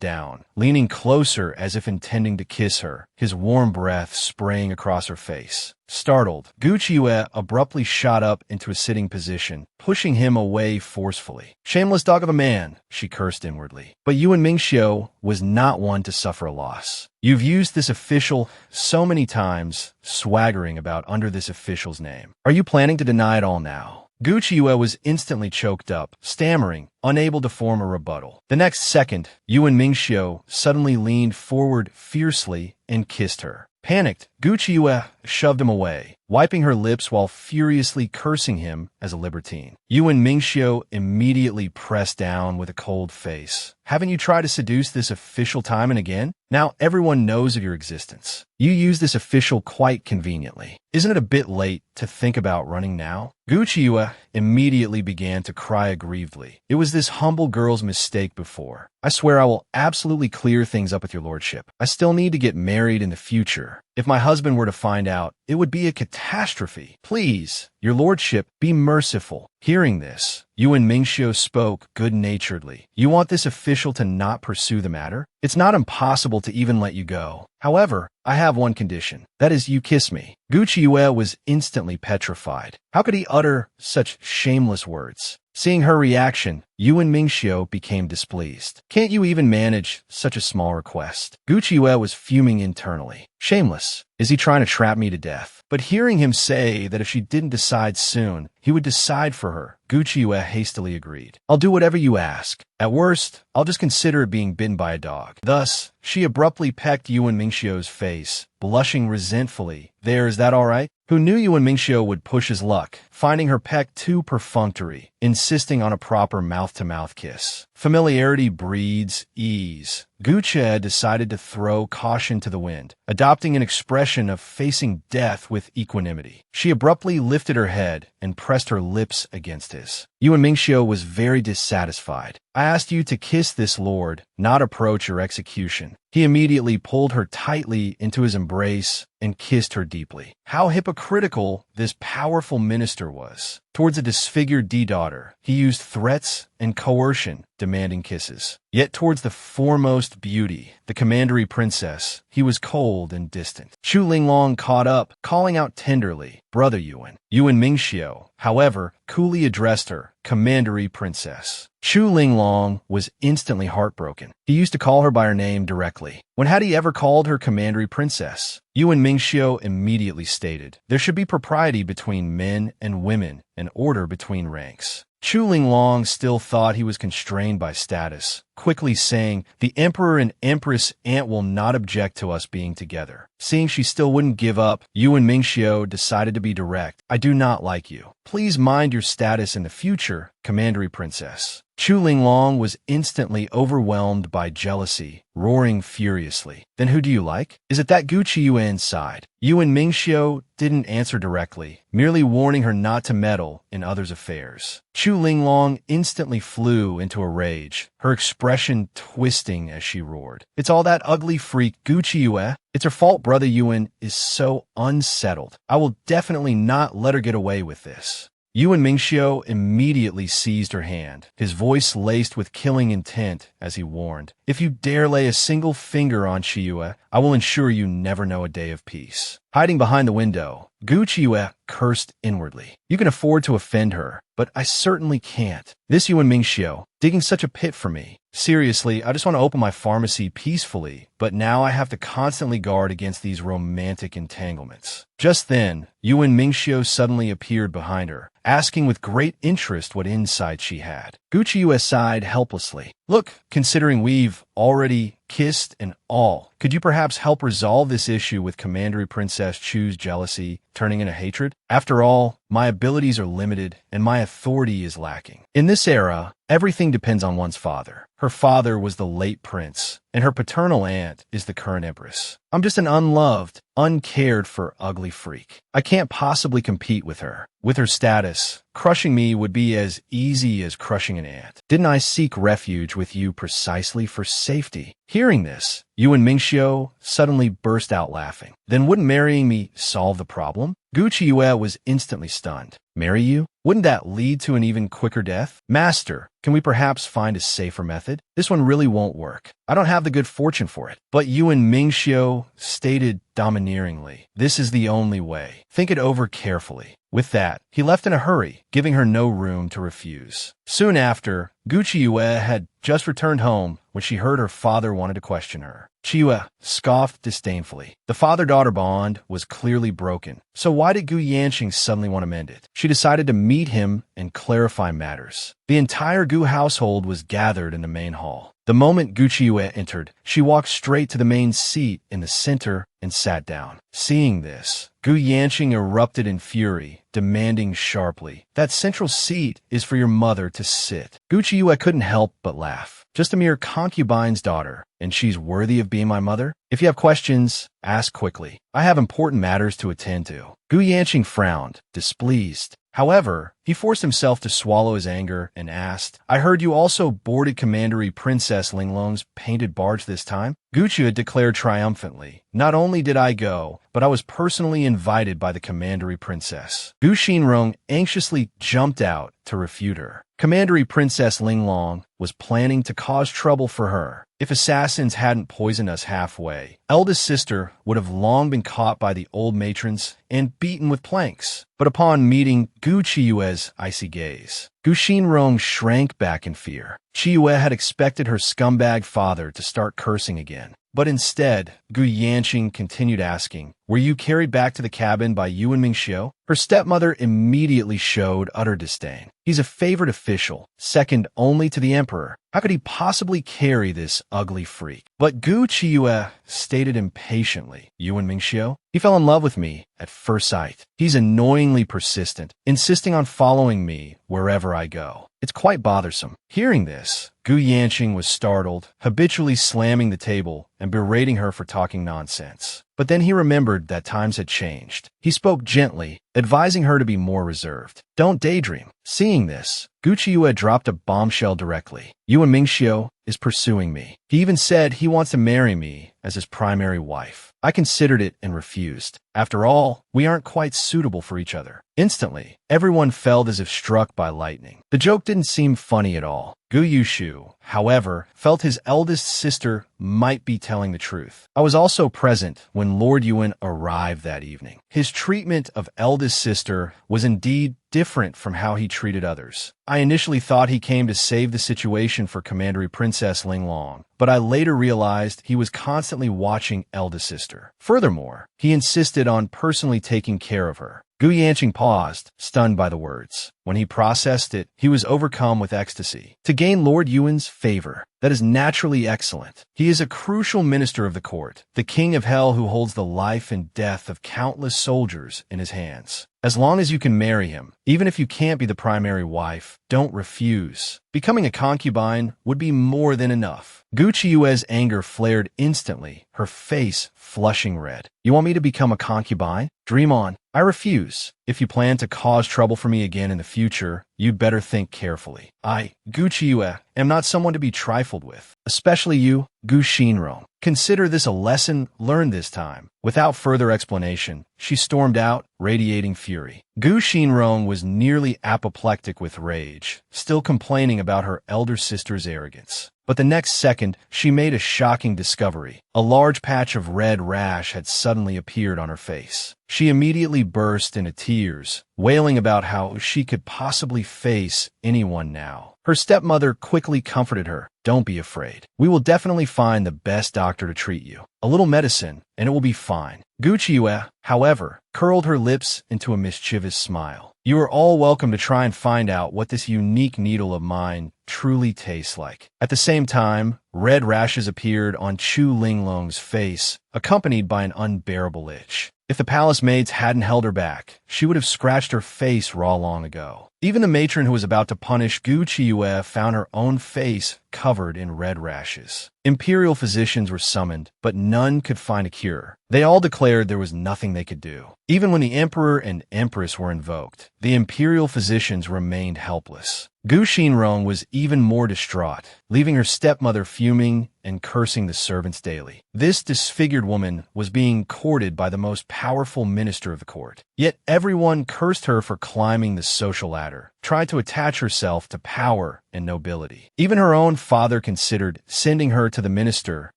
down, leaning closer as if intending to kiss her, his warm breath spraying across her face. Startled, Guchiue abruptly shot up into a sitting position, pushing him away forcefully. "Shameless dog of a man," she cursed inwardly. But Yuan Mingxiu was not one to suffer a loss. "You've used this official so many times, swaggering about under this official's name. Are you planning to deny it all now?" Guchiue was instantly choked up, stammering, unable to form a rebuttal. The next second, Yuan Mingxiu suddenly leaned forward fiercely and kissed her. Panicked, Guchiue shoved him away, wiping her lips while furiously cursing him as a libertine. Yuan Mingxiu immediately pressed down with a cold face. "Haven't you tried to seduce this official time and again? Now everyone knows of your existence. You use this official quite conveniently. Isn't it a bit late to think about running now?" Guchiue immediately began to cry aggrievedly. "It was this humble girl's mistake before. I swear I will absolutely clear things up with your lordship. I still need to get married in the future. If my husband were to find out, it would be a catastrophe. Please, your lordship, be merciful." Hearing this, Yuan Mingxiu spoke good-naturedly. "You want this official to not pursue the matter? It's not impossible to even let you go. However, I have one condition. That is, you kiss me." Guchiue was instantly petrified. How could he utter such shameless words? Seeing her reaction, Yuan Mingxiu became displeased. "Can't you even manage such a small request?" Guchiue was fuming internally. Shameless. Is he trying to trap me to death? But hearing him say that if she didn't decide soon, he would decide for her, Guchiue hastily agreed. "I'll do whatever you ask. At worst, I'll just consider it being bitten by a dog." Thus, she abruptly pecked Yuan Mingxiu's face, blushing resentfully. "There, is that all right?" Who knew Yuan Mingxiu would push his luck, finding her peck too perfunctory, insisting on a proper mouth-to-mouth kiss. Familiarity breeds ease. Guchiue decided to throw caution to the wind, adopting an expression of facing death with equanimity. She abruptly lifted her head and pressed her lips against his. Yuan Mingxiu was very dissatisfied. "I asked you to kiss this lord, not approach your execution." He immediately pulled her tightly into his embrace and kissed her deeply. How hypocritical this powerful minister was. Towards a disfigured daughter, he used threats and coercion, demanding kisses. Yet towards the foremost beauty, the commandery princess, he was cold and distant. Chu Linglong caught up, calling out tenderly, "Brother Yuan." Yuan Mingxiu, however, coolly addressed her, "Commandery princess." Chu Linglong was instantly heartbroken. He used to call her by her name directly. When had he ever called her Commandery princess? Yuan Mingxiu immediately stated, "There should be propriety between men and women, and order between ranks." Chu Linglong still thought he was constrained by status, quickly saying, "The emperor and empress aunt will not object to us being together." Seeing she still wouldn't give up, Yuan Mingxiu decided to be direct. "I do not like you. Please mind your status in the future, Commandery princess." Chu Linglong was instantly overwhelmed by jealousy, roaring furiously. "Then who do you like? Is it that Guchiue inside?" Yuan Mingxiu didn't answer directly, merely warning her not to meddle in others' affairs. Chu Linglong instantly flew into a rage, her expression twisting as she roared. "It's all that ugly freak Guchiue. It's her fault Brother Yuan is so unsettled. I will definitely not let her get away with this." Yuan Mingxiu immediately seized her hand, his voice laced with killing intent as he warned, "If you dare lay a single finger on Chiue, I will ensure you never know a day of peace." Hiding behind the window, Guchiue cursed inwardly. "You can afford to offend her, but I certainly can't. This Yuan Mingxiu, digging such a pit for me. Seriously, I just want to open my pharmacy peacefully, but now I have to constantly guard against these romantic entanglements." Just then, Yuan Mingxiu suddenly appeared behind her, asking with great interest what insight she had. Guchiue sighed helplessly. "Look, considering we've already kissed and all, could you perhaps help resolve this issue with Commandery Princess Chu's jealousy turning into hatred? After all, my abilities are limited and my authority is lacking. In this era, everything depends on one's father. Her father was the late prince, and her paternal aunt is the current empress. I'm just an unloved, uncared for ugly freak. I can't possibly compete with her. With her status, crushing me would be as easy as crushing an ant. Didn't I seek refuge with you precisely for safety?" Hearing this, Yuan Mingxiu suddenly burst out laughing. "Then wouldn't marrying me solve the problem? Gu Qiuyue was instantly stunned. Marry you? Wouldn't that lead to an even quicker death? Master, can we perhaps find a safer method? This one really won't work. I don't have the good fortune for it. But Yuan Mingxiu stated domineeringly, this is the only way. Think it over carefully. With that, he left in a hurry, giving her no room to refuse. Soon after, Gu Qiuyue had just returned home when she heard her father wanted to question her. Qiuyue scoffed disdainfully. The father-daughter bond was clearly broken, so why did Gu Yanqing suddenly want to mend it? She decided to meet him and clarify matters. The entire Gu household was gathered in the main hall. The moment Gu Qiuyue entered, she walked straight to the main seat in the center and sat down. Seeing this, Gu Yanqing erupted in fury, demanding sharply, "That central seat is for your mother to sit." Gu Qiuyue couldn't help but laugh. Just a mere concubine's daughter, and she's worthy of being my mother? If you have questions, ask quickly. I have important matters to attend to. Gu Yanqing frowned, displeased. However, he forced himself to swallow his anger and asked, "I heard you also boarded Commandery Princess Linglong's painted barge this time?" Gu Qiuyue declared triumphantly, "Not only did I go, but I was personally invited by the Commandery Princess." Gu Xinrong anxiously jumped out to refute her. Commandery Princess Linglong was planning to cause trouble for her. If assassins hadn't poisoned us halfway, eldest sister would have long been caught by the old matrons and beaten with planks. But upon meeting Gu Qiuyue's icy gaze, Gu Xinrong shrank back in fear. Qiuyue had expected her scumbag father to start cursing again. But instead, Gu Yanqing continued asking, "Were you carried back to the cabin by Yuan Mingxiu?" Her stepmother immediately showed utter disdain. He's a favorite official, second only to the emperor. How could he possibly carry this ugly freak? But Gu Qiuyue stated impatiently, "Yuan Mingxiu? He fell in love with me at first sight. He's annoyingly persistent, insisting on following me wherever I go. It's quite bothersome." Hearing this, Gu Yanqing was startled, habitually slamming the table and berating her for talking nonsense. But then he remembered that times had changed. He spoke gently, advising her to be more reserved. "Don't daydream." Seeing this, Gu Qiuyue dropped a bombshell directly. "Yuan Mingxiu is pursuing me. He even said he wants to marry me as his primary wife. I considered it and refused. After all, we aren't quite suitable for each other." Instantly, everyone felt as if struck by lightning. The joke didn't seem funny at all. Gu Yushu, however, felt his eldest sister might be telling the truth. "I was also present when Lord Yuan arrived that evening. His treatment of eldest sister was indeed different from how he treated others. I initially thought he came to save the situation for Commandery Princess Linglong, but I later realized he was constantly watching eldest sister. Furthermore, he insisted on personally taking care of her." Gu Yanqing paused, stunned by the words. When he processed it, he was overcome with ecstasy. To gain Lord Yuan's favor, that is naturally excellent. He is a crucial minister of the court, the king of hell who holds the life and death of countless soldiers in his hands. As long as you can marry him, even if you can't be the primary wife, don't refuse. Becoming a concubine would be more than enough. Gu Qiuyue's anger flared instantly, her face flushing red. "You want me to become a concubine? Dream on. I refuse. If you plan to cause trouble for me again in the future, you'd better think carefully. I, Gu Qiuyue, am not someone to be trifled with. Especially you, Gu Xinrong. Consider this a lesson learned this time." Without further explanation, she stormed out, radiating fury. Gu Xinrong was nearly apoplectic with rage, still complaining about her elder sister's arrogance. But the next second, she made a shocking discovery. A large patch of red rash had suddenly appeared on her face. She immediately burst into tears, wailing about how she could possibly face anyone now. Her stepmother quickly comforted her. "Don't be afraid. We will definitely find the best doctor to treat you. A little medicine, and it will be fine." Gu Qiuyue, however, curled her lips into a mischievous smile. "You are all welcome to try and find out what this unique needle of mine truly tastes like." At the same time, red rashes appeared on Chu Linglong's face, accompanied by an unbearable itch. If the palace maids hadn't held her back, she would have scratched her face raw long ago. Even the matron who was about to punish Gu Chiyue found her own face covered in red rashes. Imperial physicians were summoned, but none could find a cure. They all declared there was nothing they could do. Even when the emperor and empress were invoked, the imperial physicians remained helpless. Gu Xinrong was even more distraught, leaving her stepmother fuming and cursing the servants daily. This disfigured woman was being courted by the most powerful minister of the court. Yet everyone cursed her for climbing the social ladder, tried to attach herself to power and nobility. Even her own father considered sending her to the minister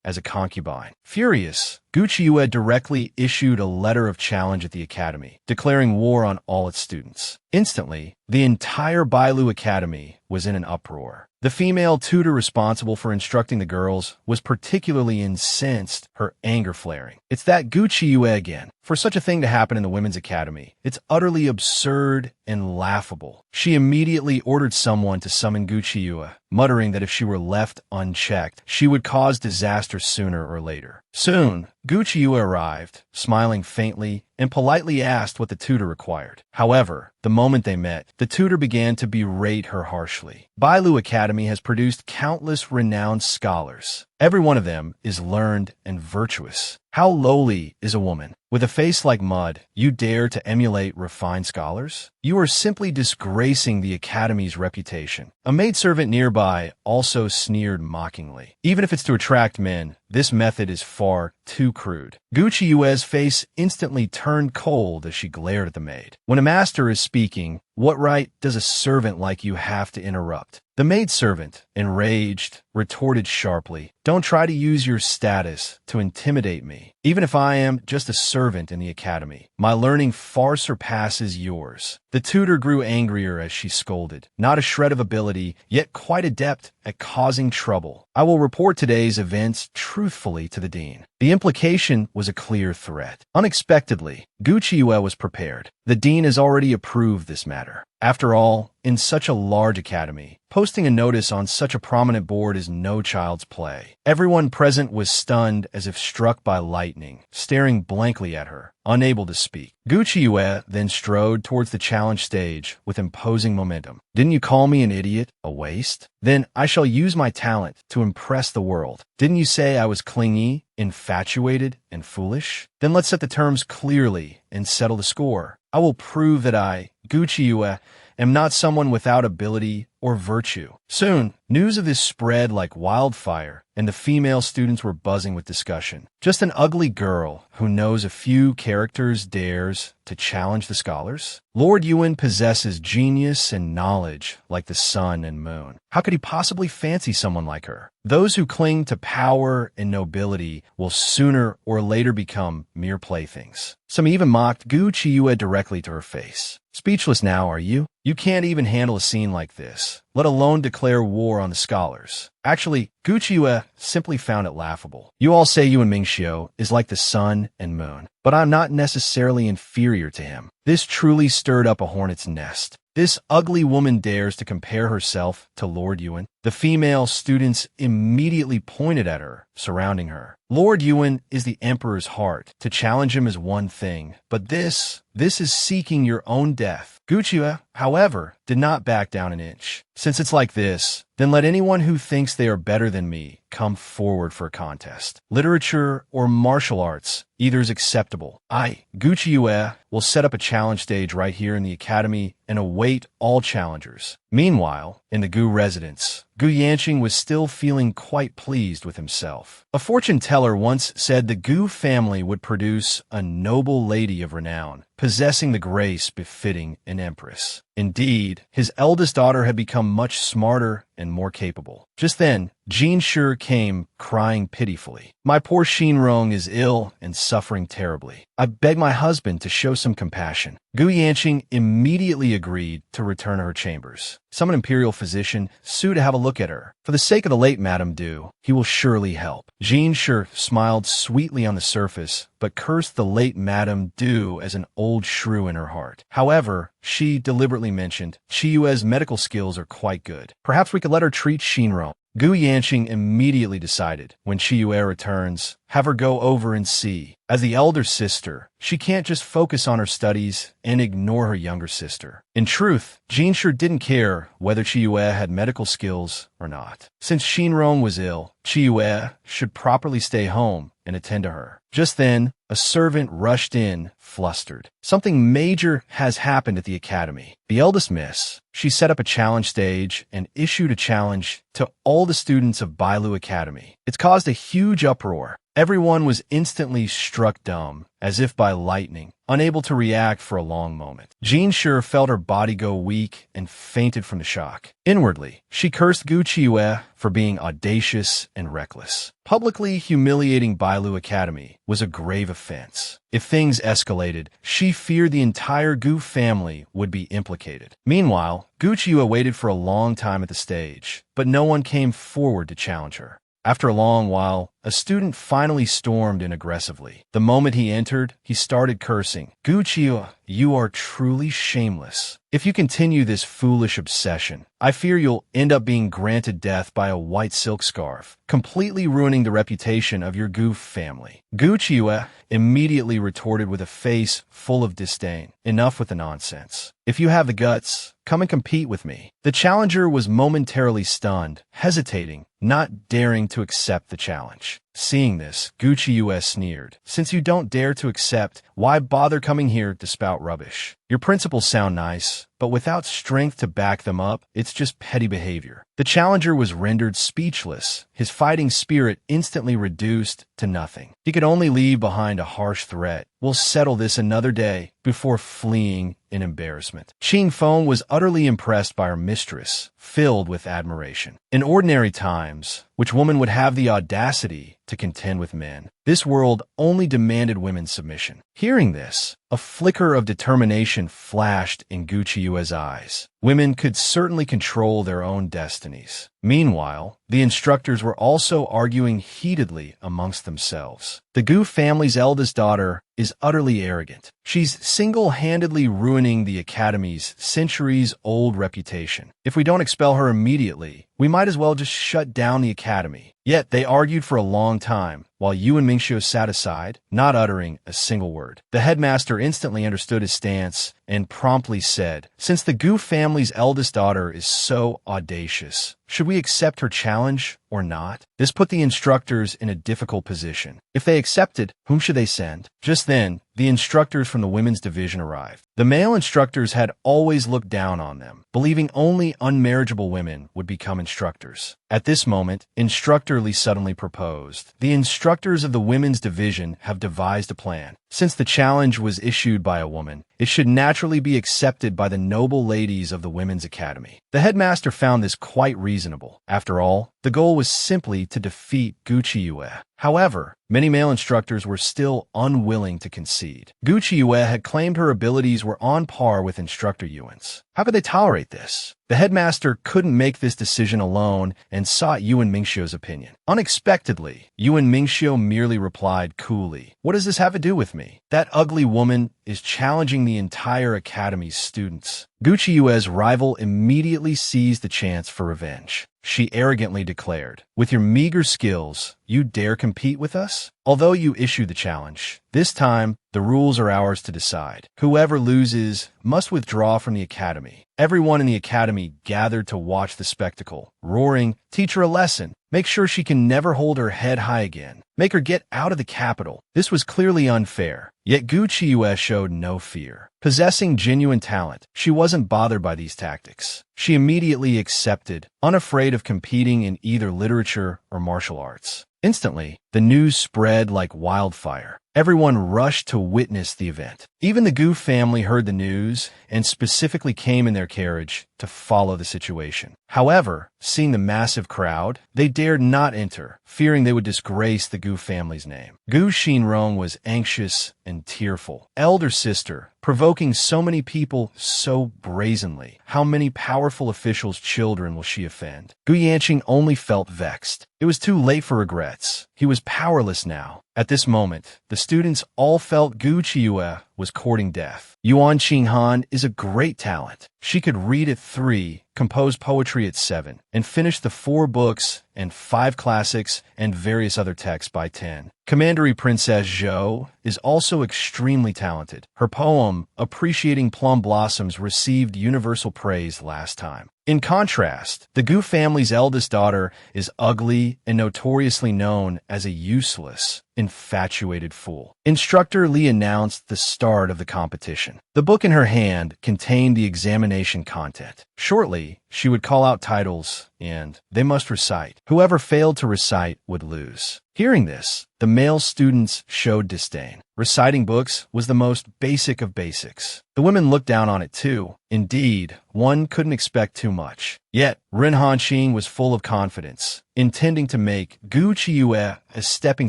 as a concubine. Furious, Gu Chiyue directly issued a letter of challenge at the academy, declaring war on all its students. Instantly, the entire Bailu Academy was in an uproar. The female tutor responsible for instructing the girls was particularly incensed, her anger flaring. It's that Gu Chiyue again. For such a thing to happen in the women's academy, it's utterly absurd and laughable. She immediately ordered someone to summon Gu Chiyue, muttering that if she were left unchecked, she would cause disaster sooner or later. Soon, Gu Chiyue arrived, smiling faintly, and politely asked what the tutor required. However, the moment they met, the tutor began to berate her harshly. Bailu Academy has produced countless renowned scholars. Every one of them is learned and virtuous. How lowly is a woman? With a face like mud, you dare to emulate refined scholars? You are simply disgracing the Academy's reputation. A maidservant nearby also sneered mockingly. Even if it's to attract men, this method is far too crude. Gu Chiyue's face instantly turned cold as she glared at the maid. When a master is speaking, what right does a servant like you have to interrupt? The maidservant, enraged, retorted sharply, "Don't try to use your status to intimidate me. Even if I am just a servant in the academy, my learning far surpasses yours." The tutor grew angrier as she scolded. Not a shred of ability, yet quite adept at causing trouble. "I will report today's events truthfully to the dean." The implication was a clear threat. Unexpectedly, Gu Chiyue was prepared. The dean has already approved this matter. After all, in such a large academy, posting a notice on such a prominent board is no child's play. Everyone present was stunned as if struck by lightning, staring blankly at her, unable to speak. Gu Chiyue then strode towards the challenge stage with imposing momentum. "Didn't you call me an idiot, a waste? Then I shall use my talent to impress the world. Didn't you say I was clingy, infatuated, and foolish? Then let's set the terms clearly and settle the score. I will prove that I, Gu Chiyue, am not someone without ability or virtue." Soon, news of this spread like wildfire, and the female students were buzzing with discussion. Just an ugly girl who knows a few characters dares to challenge the scholars? Lord Yuan possesses genius and knowledge like the sun and moon. How could he possibly fancy someone like her? Those who cling to power and nobility will sooner or later become mere playthings. Some even mocked Gu Chiyue directly to her face. "Speechless now, are you? You can't even handle a scene like this, let alone declare war on the scholars." Actually, Gu Chiyue simply found it laughable. "You all say Yuan Mingxiu is like the sun and moon, but I'm not necessarily inferior to him." This truly stirred up a hornet's nest. This ugly woman dares to compare herself to Lord Yuan. The female students immediately pointed at her, surrounding her. Lord Yuan is the emperor's heart. To challenge him is one thing, but this is seeking your own death. Gu Chiyue, however, did not back down an inch. "Since it's like this, then let anyone who thinks they are better than me come forward for a contest. Literature or martial arts, either is acceptable. I, Gu Chiyue, will set up a challenge stage right here in the academy and await all challengers." Meanwhile, in the Gu residence, Gu Yanqing was still feeling quite pleased with himself. A fortune teller once said the Gu family would produce a noble lady of renown, possessing the grace befitting an empress. Indeed, his eldest daughter had become much smarter and more capable. Just then, Jin Shi came, crying pitifully. "My poor Xinrong is ill and suffering terribly. I beg my husband to show some compassion." Gu Yanqing immediately agreed to return to her chambers. Summon imperial physician Su to have a look at her. For the sake of the late Madame Du, he will surely help. Jin Shi smiled sweetly on the surface, but cursed the late Madame Du as an old shrew in her heart. However, she deliberately mentioned, "Chiyue's medical skills are quite good. Perhaps we could let her treat Xinrong." Gu Yanqing immediately decided, when Chiyue returns, have her go over and see. As the elder sister, she can't just focus on her studies and ignore her younger sister. In truth, Jinshi didn't care whether Chiyue had medical skills or not. Since Shinron was ill, Chiyue should properly stay home and attend to her. Just then, a servant rushed in, flustered. Something major has happened at the academy. The eldest miss, she set up a challenge stage and issued a challenge to all the students of Bailu Academy. It's caused a huge uproar. Everyone was instantly struck dumb, as if by lightning, unable to react for a long moment. Jinshi felt her body go weak and fainted from the shock. Inwardly, she cursed Gu Chiyue for being audacious and reckless. Publicly humiliating Bailu Academy was a grave offense. If things escalated, she feared the entire Gu family would be implicated. Meanwhile, Gu Chiyue waited for a long time at the stage, but no one came forward to challenge her. After a long while, a student finally stormed in aggressively. The moment he entered, he started cursing. Gu Chiyue, you are truly shameless. If you continue this foolish obsession, I fear you'll end up being granted death by a white silk scarf, completely ruining the reputation of your Gu family. Gu Chiyue immediately retorted with a face full of disdain. Enough with the nonsense. If you have the guts, come and compete with me. The challenger was momentarily stunned, hesitating, not daring to accept the challenge. Seeing this, Gu Chiyue sneered. Since you don't dare to accept, why bother coming here to spout rubbish? Your principles sound nice, but without strength to back them up, it's just petty behavior. The challenger was rendered speechless, his fighting spirit instantly reduced to nothing. He could only leave behind a harsh threat. We'll settle this another day, before fleeing in embarrassment. Qing Feng was utterly impressed by her mistress, filled with admiration. In ordinary times, which woman would have the audacity to contend with men? This world only demanded women's submission. Hearing this, a flicker of determination flashed in Gu Chiyue's eyes. Women could certainly control their own destinies. Meanwhile, the instructors were also arguing heatedly amongst themselves. The Gu family's eldest daughter is utterly arrogant. She's single-handedly ruining the academy's centuries-old reputation. If we don't expel her immediately, we might as well just shut down the academy. Yet they argued for a long time, while Yu and Mingxiu sat aside, not uttering a single word. The headmaster instantly understood his stance and promptly said, since the Gu family's eldest daughter is so audacious, should we accept her challenge or not? This put the instructors in a difficult position. If they accepted, whom should they send? Just then, the instructors from the women's division arrived. The male instructors had always looked down on them, believing only unmarriageable women would become instructors. At this moment, Instructor Li suddenly proposed. The instructors of the women's division have devised a plan. Since the challenge was issued by a woman, it should naturally be accepted by the noble ladies of the women's academy. The headmaster found this quite reasonable. After all, the goal was simply to defeat Gu Chiyue. However, many male instructors were still unwilling to concede. Gu Chiyue had claimed her abilities were on par with Instructor Yuan's. How could they tolerate this? The headmaster couldn't make this decision alone and sought Yuan Mingxiu's opinion. Unexpectedly, Yuan Mingxiu merely replied coolly, "What does this have to do with me? That ugly woman is challenging the entire academy's students." Gu Chiyue's rival immediately seized the chance for revenge. She arrogantly declared, "With your meager skills, you dare compete with us? Although you issue the challenge, this time the rules are ours to decide. Whoever loses must withdraw from the academy." Everyone in the academy gathered to watch the spectacle, roaring, "Teach her a lesson. Make sure she can never hold her head high again. Make her get out of the capital." This was clearly unfair, yet Gu Chiyue showed no fear. Possessing genuine talent, she wasn't bothered by these tactics. She immediately accepted, unafraid of competing in either literature or martial arts. Instantly, the news spread like wildfire. Everyone rushed to witness the event. Even the Gu family heard the news and specifically came in their carriage to follow the situation. However, seeing the massive crowd, they dared not enter, fearing they would disgrace the Gu family's name. Gu Xinrong was anxious and tearful. Elder sister, provoking so many people so brazenly. How many powerful officials' children will she offend? Gu Yanqing only felt vexed. It was too late for regrets. he was powerless now. At this moment, the students all felt Gu Qiuyue was courting death. Yuan Qinghan is a great talent. She could read at 3, compose poetry at 7, and finish the 4 books and 5 classics and various other texts by 10. Commandery Princess Zhou is also extremely talented. Her poem, Appreciating Plum Blossoms, received universal praise last time. In contrast, the Gu family's eldest daughter is ugly and notoriously known as a useless, infatuated fool. Instructor Li announced the start of the competition. The book in her hand contained the examination content. Shortly, she would call out titles, and they must recite. Whoever failed to recite would lose. Hearing this, the male students showed disdain. Reciting books was the most basic of basics. The women looked down on it too. Indeed, one couldn't expect too much. Yet, Ren Hanqing was full of confidence, intending to make Gu Qiuyue a stepping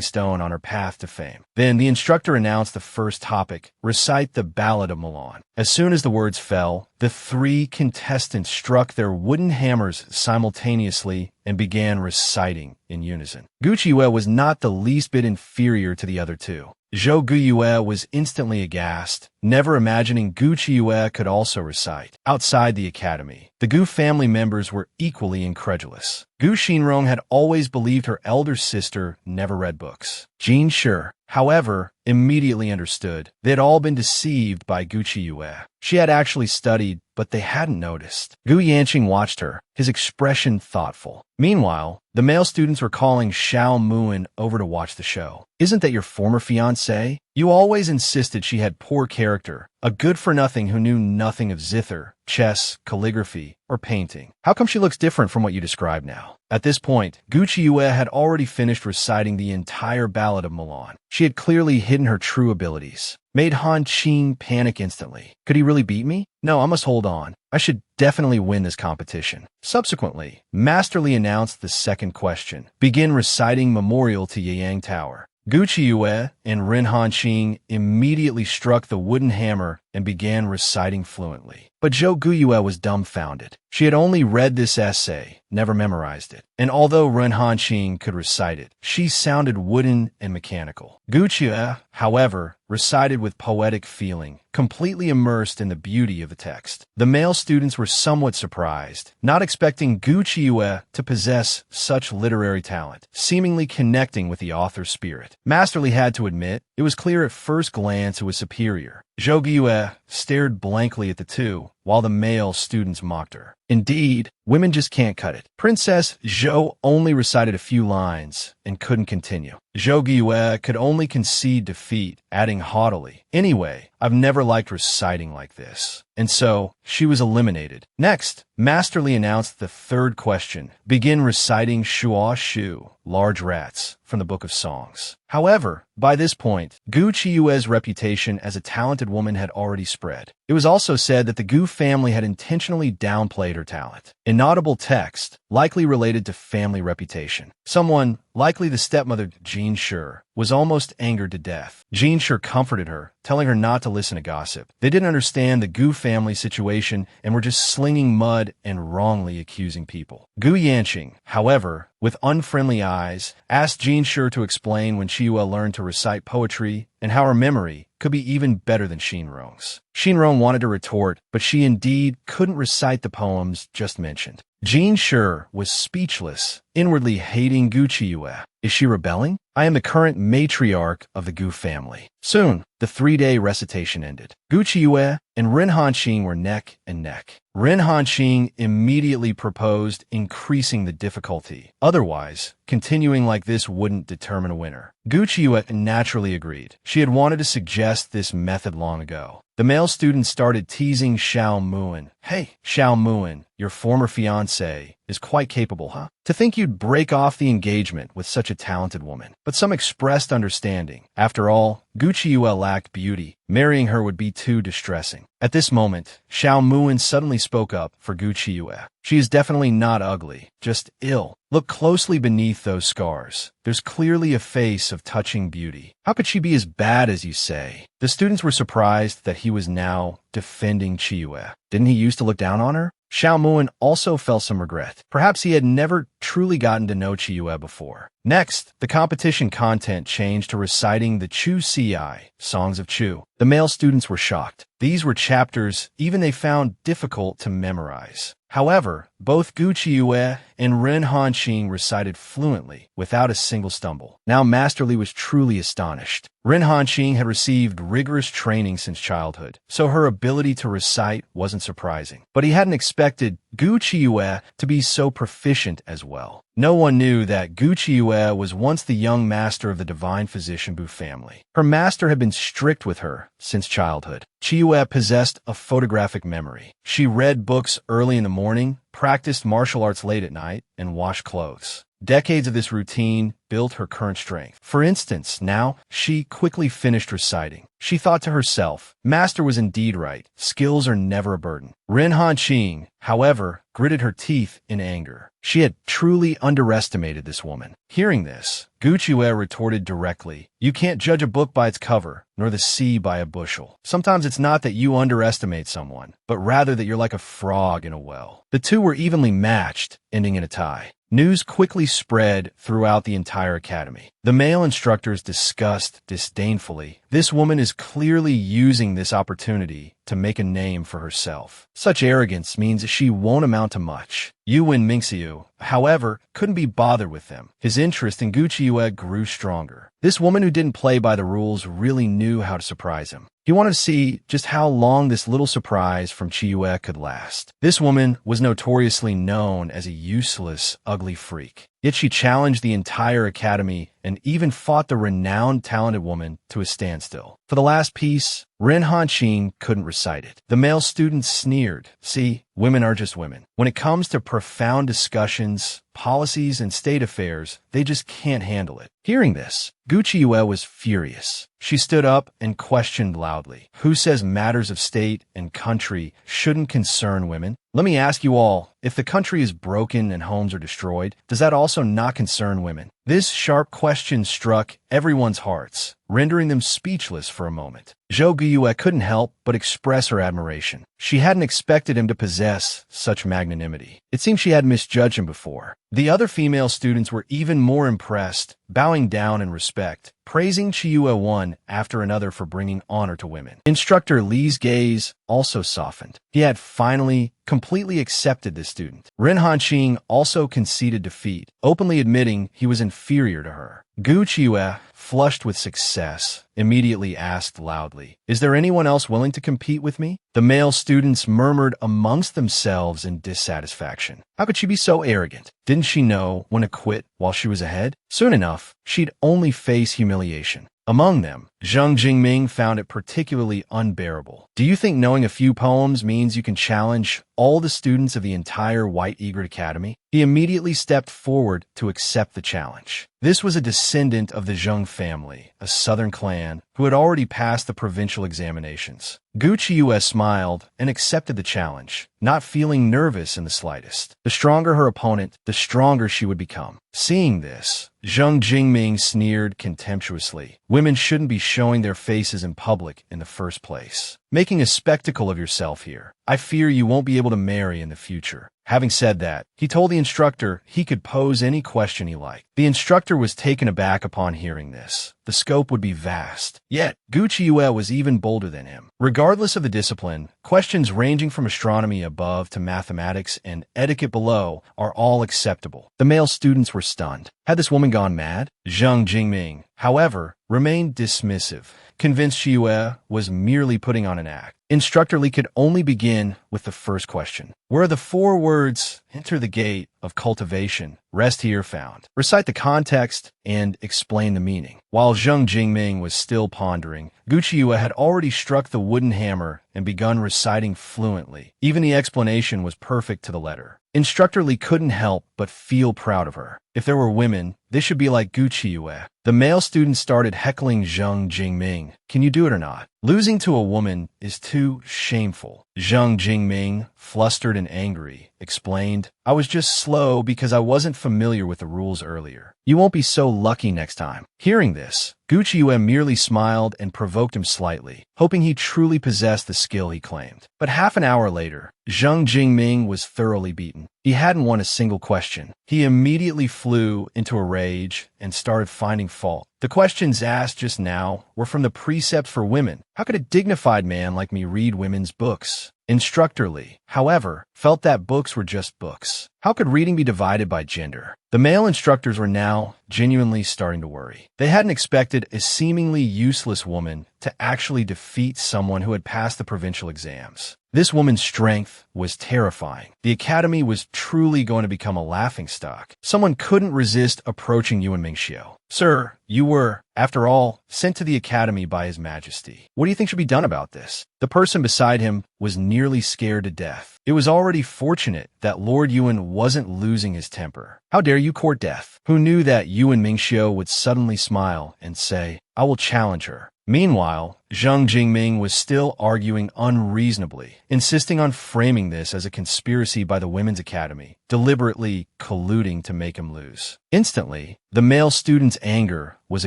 stone on her path to fame. Then the instructor announced the first topic, recite the Ballad of Milan. As soon as the words fell, the 3 contestants struck their wooden hammers simultaneously and began reciting in unison. Gu Qiuyue was not the least bit inferior to the other 2. Zhou Guiyue was instantly aghast, never imagining Gu Qiuyue could also recite. Outside the academy, the Gu family members were equally incredulous. Gu Xinrong had always believed her elder sister never read books. Jin Shi, however, immediately understood. They had all been deceived by Gu Qiuyue. She had actually studied, but they hadn't noticed. Gu Yanqing watched her, his expression thoughtful. Meanwhile, the male students were calling Xiao Muin over to watch the show. Isn't that your former fiancée? You always insisted she had poor character, a good-for-nothing who knew nothing of zither, chess, calligraphy, or painting. How come she looks different from what you describe now? At this point, Gu Qiuyue had already finished reciting the entire Ballad of Milan. She had clearly hidden her true abilities, made Han Qing panic instantly. Could he really beat me? No, I must hold on. I should definitely win this competition. Subsequently, Master Li announced the second question. Begin reciting Memorial to Yeyang Tower. Gu Qiuyue and Ren Hanqing immediately struck the wooden hammer and began reciting fluently. But Zhou Guiyue was dumbfounded. She had only read this essay, never memorized it. And although Ren Hanqing could recite it, she sounded wooden and mechanical. Gu Qiuyue, however, recited with poetic feeling, completely immersed in the beauty of the text. The male students were somewhat surprised, not expecting Gu Qiuyue to possess such literary talent, seemingly connecting with the author's spirit. Master Li had to admit, it was clear at first glance who was superior. Zhou Guiyue stared blankly at the 2, while the male students mocked her. Indeed, women just can't cut it. Princess Zhou only recited a few lines and couldn't continue. Zhou Guiyue could only concede defeat, adding haughtily, "Anyway, I've never liked reciting like this." And so, she was eliminated. Next, Master Li announced the third question. Begin reciting Shuo Shu, large rats, from the Book of Songs. However, by this point, Gu Qiuyue's reputation as a talented woman had already spread. It was also said that the Gu family had intentionally downplayed her talent. Inaudible text, likely related to family reputation. Someone, likely the stepmother Jin Shi, was almost angered to death. Jin Shi comforted her, telling her not to listen to gossip. They didn't understand the Gu family situation and were just slinging mud and wrongly accusing people. Gu Yanqing, however, with unfriendly eyes, asked Jin Shi to explain when Qiuyue learned to recite poetry and how her memory could be even better than Xinrong's. Xinrong wanted to retort, but she indeed couldn't recite the poems just mentioned. Jin Shi was speechless, inwardly hating Gu Qiuyue. Is she rebelling? I am the current matriarch of the Gu family. Soon, the 3-day recitation ended. Gu Qiuyue and Ren Hanqing were neck and neck. Ren Hanqing immediately proposed increasing the difficulty. Otherwise, continuing like this wouldn't determine a winner. Gu Qiuyue naturally agreed. She had wanted to suggest this method long ago. The male students started teasing Xiao Muin. Hey, Xiao Muin, your former fiancé is quite capable, huh? To think you'd break off the engagement with such a talented woman. But some expressed understanding. After all, Gu Qiuyue lacked beauty. Marrying her would be too distressing. At this moment, Xiao Muin suddenly spoke up for Gu Qiuyue. She is definitely not ugly, just ill. Look closely beneath those scars. There's clearly a face of touching beauty. How could she be as bad as you say? The students were surprised that he was now defending Qiuyue. Didn't he used to look down on her? Xiao Muan also felt some regret. Perhaps he had never truly gotten to know Chiyue before. Next, the competition content changed to reciting the Chu Ci, Songs of Chu. The male students were shocked. These were chapters even they found difficult to memorize. However, both Gu Chiyue and Ren Hanqing recited fluently, without a single stumble. Now Master Li was truly astonished. Ren Hanqing had received rigorous training since childhood, so her ability to recite wasn't surprising. But he hadn't expected Gu Chiyue to be so proficient as well. No one knew that Gu Chiyue was once the young master of the divine physician Bu family. Her master had been strict with her since childhood. Chiyue possessed a photographic memory. She read books early in the morning, practiced martial arts late at night, and washed clothes. Decades of this routine built her current strength. For instance, now, she quickly finished reciting. She thought to herself, Master was indeed right. Skills are never a burden. Ren Hanqing, however, gritted her teeth in anger. She had truly underestimated this woman. Hearing this, Gu Chiyue retorted directly, You can't judge a book by its cover, nor the sea by a bushel. Sometimes it's not that you underestimate someone, but rather that you're like a frog in a well. The two were evenly matched, ending in a tie. News quickly spread throughout the entire academy. The male instructors discussed disdainfully, This woman is clearly using this opportunity to make a name for herself. Such arrogance means she won't amount to much. Yuan Mingxiu, however, couldn't be bothered with them. His interest in Gu Chiyue grew stronger. This woman who didn't play by the rules really knew how to surprise him. He wanted to see just how long this little surprise from Chiyue could last. This woman was notoriously known as a useless, ugly freak. Yet she challenged the entire academy and even fought the renowned talented woman to a standstill. For the last piece, Ren Hanqing couldn't recite it. The male students sneered. See, women are just women. When it comes to profound discussions, policies, and state affairs, they just can't handle it. Hearing this, Gu Chiyue was furious. She stood up and questioned loudly. Who says matters of state and country shouldn't concern women? Let me ask you all, if the country is broken and homes are destroyed, does that also not concern women? This sharp question struck everyone's hearts, rendering them speechless for a moment. Zhou Guiyue couldn't help but express her admiration. She hadn't expected him to possess such magnanimity. It seemed she had misjudged him before. The other female students were even more impressed, bowing down in respect, praising Chiyue one after another for bringing honor to women. Instructor Li's gaze also softened. He had finally completely accepted this student. Ren Hanqing also conceded defeat, openly admitting he was inferior to her. Gu Chiyue, flushed with success, immediately asked loudly, Is there anyone else willing to compete with me? The male students murmured amongst themselves in dissatisfaction. How could she be so arrogant? Didn't she know when to quit while she was ahead? Soon enough, she'd only face humiliation. Among them, Zheng Jingming found it particularly unbearable. Do you think knowing a few poems means you can challenge all the students of the entire White Egret Academy? He immediately stepped forward to accept the challenge. This was a descendant of the Zheng family, a southern clan, who had already passed the provincial examinations. Gu Chiyue smiled and accepted the challenge, not feeling nervous in the slightest. The stronger her opponent, the stronger she would become. Seeing this, Zheng Jingming sneered contemptuously. Women shouldn't be showing their faces in public in the first place. Making a spectacle of yourself here. I fear you won't be able to marry in the future. Having said that, he told the instructor he could pose any question he liked. The instructor was taken aback upon hearing this. The scope would be vast. Yet, Gu Chiyue was even bolder than him. Regardless of the discipline, questions ranging from astronomy above to mathematics and etiquette below are all acceptable. The male students were stunned. Had this woman gone mad? Zheng Jingming, however, remained dismissive, convinced Chiyue was merely putting on an act. Instructor Li could only begin with the first question. Where are the 4 words, enter the gate, of cultivation, rest here found? Recite the context and explain the meaning. While Zheng Jingming was still pondering, Gu Chiyue had already struck the wooden hammer and begun reciting fluently. Even the explanation was perfect to the letter. Instructor Li couldn't help but feel proud of her. If there were women, this should be like Gucci Yue. The male student started heckling Zheng Jingming. Can you do it or not? Losing to a woman is too shameful. Zheng Jingming, flustered and angry, explained, I was just slow because I wasn't familiar with the rules earlier. You won't be so lucky next time. Hearing this, Gucci Yue merely smiled and provoked him slightly, hoping he truly possessed the skill he claimed. But half an hour later, Zheng Jingming was thoroughly beaten. He hadn't won a single question. He immediately flew into a rage and started finding fault. The questions asked just now were from the precepts for women. How could a dignified man like me read women's books? Instructor Lee, however, felt that books were just books. How could reading be divided by gender? The male instructors were now genuinely starting to worry. They hadn't expected a seemingly useless woman to actually defeat someone who had passed the provincial exams. This woman's strength was terrifying. The academy was truly going to become a laughingstock. Someone couldn't resist approaching Yuan Mingxiu. Sir, you were, after all, sent to the academy by His Majesty. What do you think should be done about this? The person beside him was nearly scared to death. It was already fortunate that Lord Yuan wasn't losing his temper. How dare you court death? Who knew that Yuan Mingxiu would suddenly smile and say, I will challenge her. Meanwhile, Zheng Jingming was still arguing unreasonably, insisting on framing this as a conspiracy by the Women's Academy, deliberately colluding to make him lose. Instantly, the male students' anger was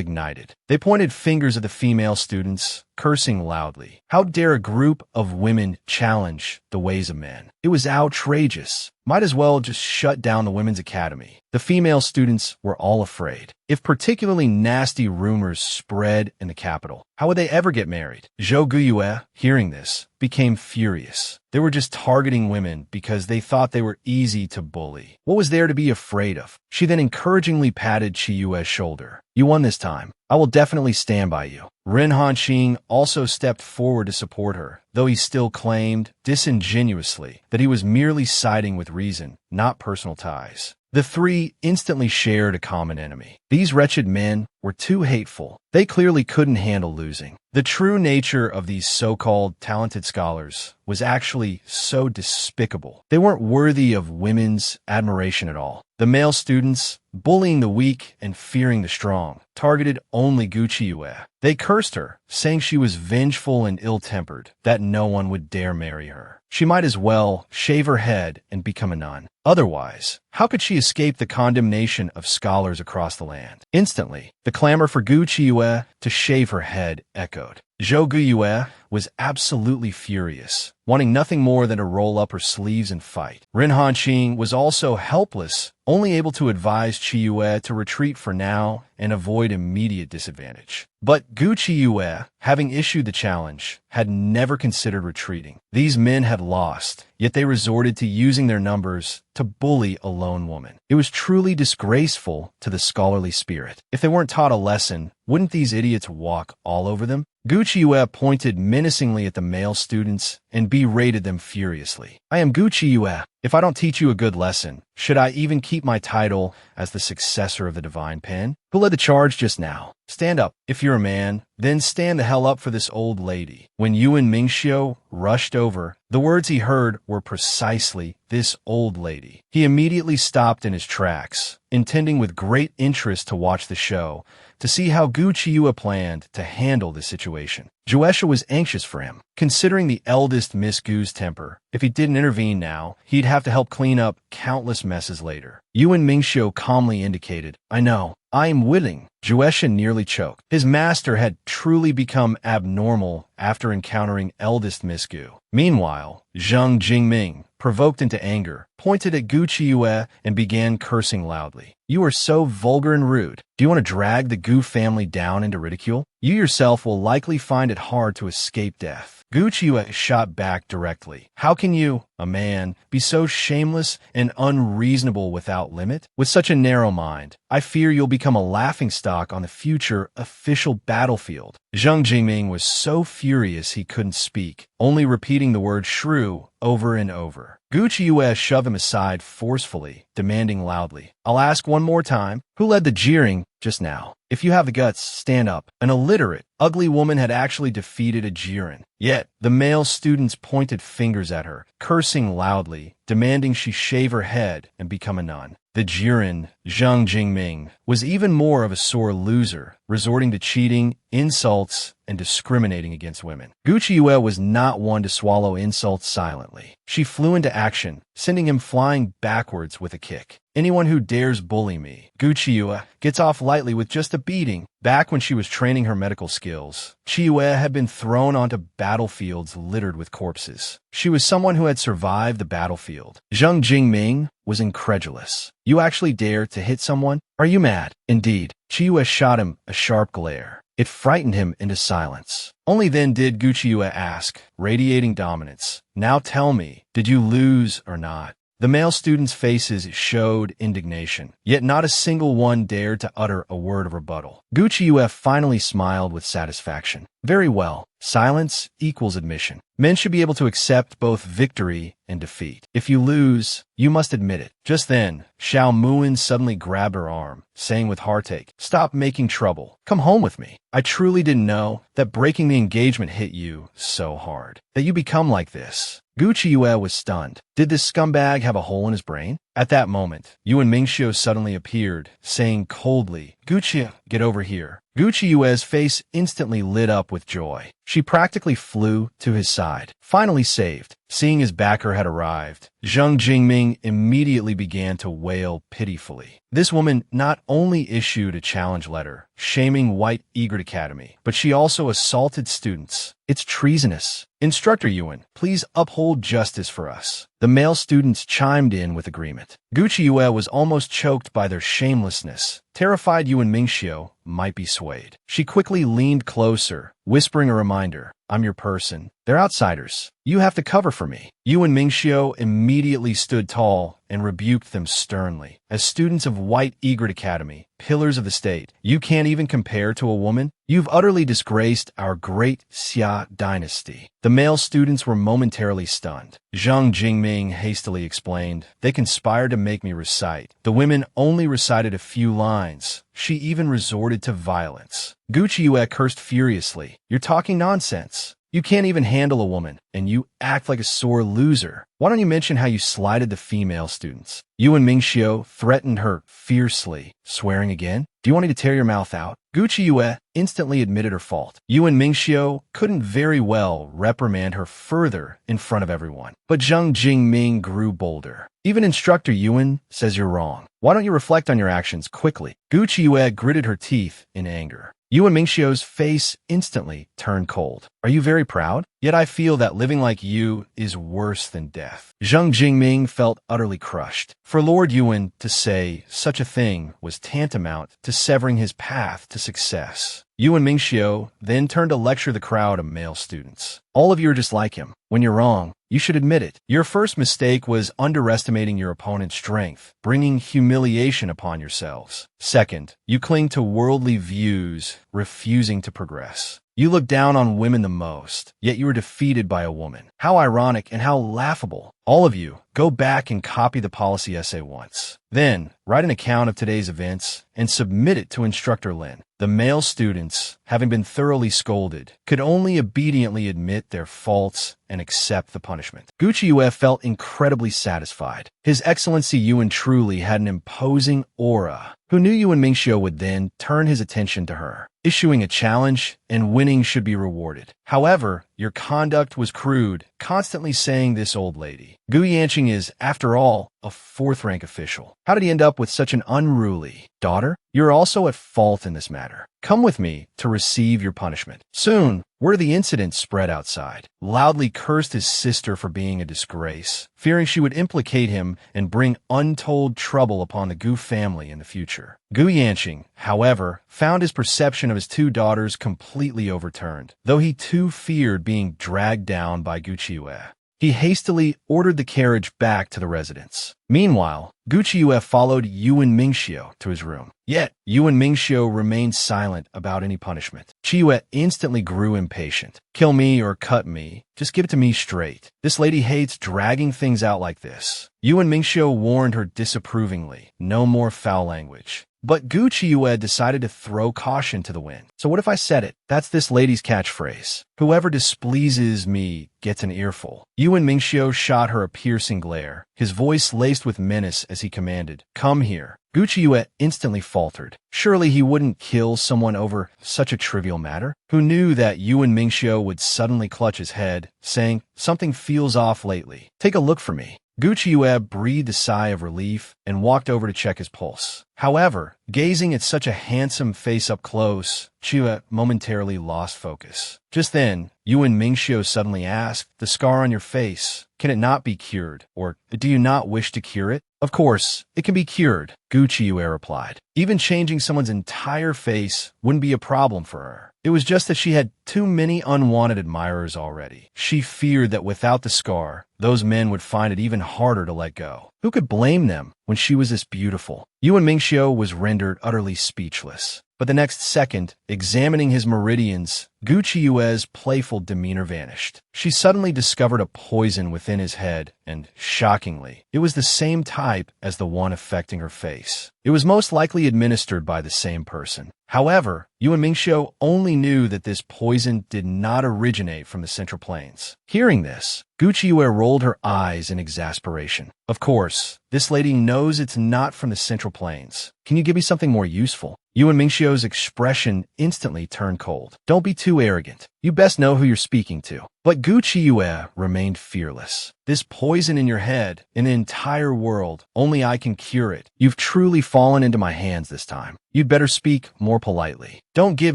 ignited. They pointed fingers at the female students, cursing loudly. How dare a group of women challenge the ways of men? It was outrageous. Might as well just shut down the Women's Academy. The female students were all afraid. If particularly nasty rumors spread in the capital, how would they ever get married? Zhou Guyue, hearing this, became furious. They were just targeting women because they thought they were easy to bully. What was there to be afraid of? She then encouragingly patted Qi Yue's shoulder. You won this time. I will definitely stand by you. Ren Hanqing also stepped forward to support her, though he still claimed, disingenuously, that he was merely siding with reason, not personal ties. The three instantly shared a common enemy. These wretched men were too hateful. They clearly couldn't handle losing. The true nature of these so-called talented scholars was actually so despicable. They weren't worthy of women's admiration at all. The male students, bullying the weak and fearing the strong, targeted only Gucci Yue. They cursed her, saying she was vengeful and ill-tempered, that no one would dare marry her. She might as well shave her head and become a nun. Otherwise, how could she escape the condemnation of scholars across the land? Instantly, the clamor for Gucci Yue to shave her head echoed. Zhou Guyue was absolutely furious, wanting nothing more than to roll up her sleeves and fight. Ren Hanqing was also helpless, only able to advise Qi Yue to retreat for now and avoid immediate disadvantage. But Gucci Yue, having issued the challenge, had never considered retreating. These men had lost, yet they resorted to using their numbers to bully a lone woman. It was truly disgraceful to the scholarly spirit. If they weren't taught a lesson, wouldn't these idiots walk all over them? Gucci Yue pointed menacingly at the male students and berated them furiously. I am Gucci Yue. If I don't teach you a good lesson, should I even keep my title as the successor of the Divine Pen? Who led the charge just now? Stand up. If you're a man, then stand the hell up for this old lady. When Yuan Mingxiu rushed over, the words he heard were precisely, this old lady. He immediately stopped in his tracks, intending with great interest to watch the show, to see how Gucci Yue planned to handle the situation. Juesha was anxious for him, considering the eldest Miss Gu's temper. If he didn't intervene now, he'd have to help clean up countless messes later. Yuan Mingxiu calmly indicated, I know, I am willing. Juesha nearly choked. His master had truly become abnormal after encountering eldest Miss Gu. Meanwhile, Zheng Jingming, provoked into anger, pointed at Gucci Yue and began cursing loudly. You are so vulgar and rude. Do you want to drag the Gu family down into ridicule? You yourself will likely find it hard to escape death. Gucci Yue shot back directly. How can you, a man, be so shameless and unreasonable without limit? With such a narrow mind, I fear you'll become a laughingstock on the future official battlefield. Zheng Jingming was so furious he couldn't speak, only repeating the word shrew over and over. Gucci Yue shoved him aside forcefully, demanding loudly, I'll ask one more time, who led the jeering just now? If you have the guts, stand up. An illiterate, ugly woman had actually defeated a Jiren. Yet, the male students pointed fingers at her, cursing loudly, demanding she shave her head and become a nun. The Jiren, Zhang Jingming, was even more of a sore loser, resorting to cheating, insults, and discriminating against women. Gu Qiuyue was not one to swallow insults silently. She flew into action, sending him flying backwards with a kick. Anyone who dares bully me, Gu Qiuyue, gets off lightly with just a beating. Back when she was training her medical skills, Qiuyue had been thrown onto battlefields littered with corpses. She was someone who had survived the battlefield. Zhang Jingming was incredulous. You actually dare to hit someone? Are you mad? Indeed. Qiuyue shot him a sharp glare. It frightened him into silence. Only then did Gu Qiuyue ask, radiating dominance, "Now tell me, did you lose or not?" The male students' faces showed indignation, yet not a single one dared to utter a word of rebuttal. Gu Qiuyue finally smiled with satisfaction. Very well. Silence equals admission. Men should be able to accept both victory and defeat. If you lose, you must admit it. Just then, Xiao Muin suddenly grabbed her arm, saying with heartache, "Stop making trouble. Come home with me. I truly didn't know that breaking the engagement hit you so hard, that you become like this." Gu Qiuyue was stunned. Did this scumbag have a hole in his brain? At that moment, Yuan Mingxiu suddenly appeared, saying coldly, "Gu Qiuyue, get over here." Gu Qiuyue's face instantly lit up with joy. She practically flew to his side. Finally saved. Seeing his backer had arrived, Zhang Jingming immediately began to wail pitifully. This woman not only issued a challenge letter, shaming White Egret Academy, but she also assaulted students. It's treasonous. Instructor Yuan, please uphold justice for us. The male students chimed in with agreement. Gu Qiuyue was almost choked by their shamelessness. Terrified Yuan Mingxiu might be swayed. She quickly leaned closer, whispering a reminder, "I'm your person. They're outsiders. You have to cover for me." Yuan Mingxiu immediately stood tall and rebuked them sternly. As students of White Egret Academy, pillars of the state, you can't even compare to a woman? You've utterly disgraced our great Xia dynasty. The male students were momentarily stunned. Zhang Jingming hastily explained, "They conspired to make me recite." The women only recited a few lines. She even resorted to violence. Gu Qiuyue cursed furiously. "You're talking nonsense. You can't even handle a woman, and you act like a sore loser. Why don't you mention how you slighted the female students?" Yuan Mingxiu threatened her fiercely, swearing again, "Do you want me to tear your mouth out?" Gu Qiuyue instantly admitted her fault. Yuan Mingxiu couldn't very well reprimand her further in front of everyone. But Zhang Jingming grew bolder. "Even Instructor Yuan says you're wrong. Why don't you reflect on your actions quickly?" Gu Qiuyue gritted her teeth in anger. Yuan Mingxiu's face instantly turned cold. "Are you very proud? Yet I feel that living like you is worse than death." Zhang Jingming felt utterly crushed. For Lord Yuan to say such a thing was tantamount to severing his path to success. Yuan Mingxiu then turned to lecture the crowd of male students. "All of you are just like him. When you're wrong, you should admit it. Your first mistake was underestimating your opponent's strength, bringing humiliation upon yourselves. Second, you cling to worldly views, refusing to progress. You look down on women the most, yet you were defeated by a woman. How ironic and how laughable. All of you, go back and copy the policy essay once. Then, write an account of today's events and submit it to Instructor Lin." The male students, having been thoroughly scolded, could only obediently admit their faults and accept the punishment. Gu Qiuyue felt incredibly satisfied. His Excellency Yuan truly had an imposing aura. Who knew Yuan Mingxiu would then turn his attention to her? Issuing a challenge and winning should be rewarded. However, your conduct was crude, constantly saying this old lady. Gu Yanqing is, after all, a fourth-rank official. How did he end up with such an unruly daughter? You're also at fault in this matter. Come with me to receive your punishment. Soon, word of the incident spread outside. Loudly cursed his sister for being a disgrace, fearing she would implicate him and bring untold trouble upon the Gu family in the future. Gu Yanqing, however, found his perception of his two daughters completely overturned, though he too feared being dragged down by Gu Qiuyue. He hastily ordered the carriage back to the residence. Meanwhile, Gu Qiuyue followed Yuan Mingxiu to his room. Yet, Yuan Mingxiu remained silent about any punishment. Qiuyue instantly grew impatient. "Kill me or cut me. Just give it to me straight. This lady hates dragging things out like this." Yuan Mingxiu warned her disapprovingly. No more foul language. But Gu Qiuyue decided to throw caution to the wind. "So what if I said it? That's this lady's catchphrase. Whoever displeases me gets an earful." Yuan Mingxiu shot her a piercing glare, his voice laced with menace as he commanded, "Come here." Gu Qiuyue instantly faltered. Surely he wouldn't kill someone over such a trivial matter? Who knew that Yuan Mingxiu would suddenly clutch his head, saying, "Something feels off lately. Take a look for me." Gu Qiuyue breathed a sigh of relief and walked over to check his pulse. However, gazing at such a handsome face up close, Qiuyue momentarily lost focus. Just then, Yuan Mingxiu suddenly asked, "The scar on your face, can it not be cured? Or do you not wish to cure it?" "Of course, it can be cured," Gu Qiuyue replied. Even changing someone's entire face wouldn't be a problem for her. It was just that she had too many unwanted admirers already. She feared that without the scar, those men would find it even harder to let go. Who could blame them when she was this beautiful? Yuan Mingxiu was rendered utterly speechless. But the next second, examining his meridians, Gu Qiuyue's playful demeanor vanished. She suddenly discovered a poison within his head, and, shockingly, it was the same type as the one affecting her face. It was most likely administered by the same person. However, Yuan Mingxiu only knew that this poison did not originate from the Central Plains. Hearing this, Gu Qiuyue rolled her eyes in exasperation. "Of course, this lady knows it's not from the Central Plains. Can you give me something more useful?" Yuan Mingxiu's expression instantly turned cold. "Don't be too arrogant. You best know who you're speaking to." But Gu Qiuyue remained fearless. "This poison in your head, in the entire world, only I can cure it. You've truly fallen into my hands this time. You'd better speak more politely. Don't give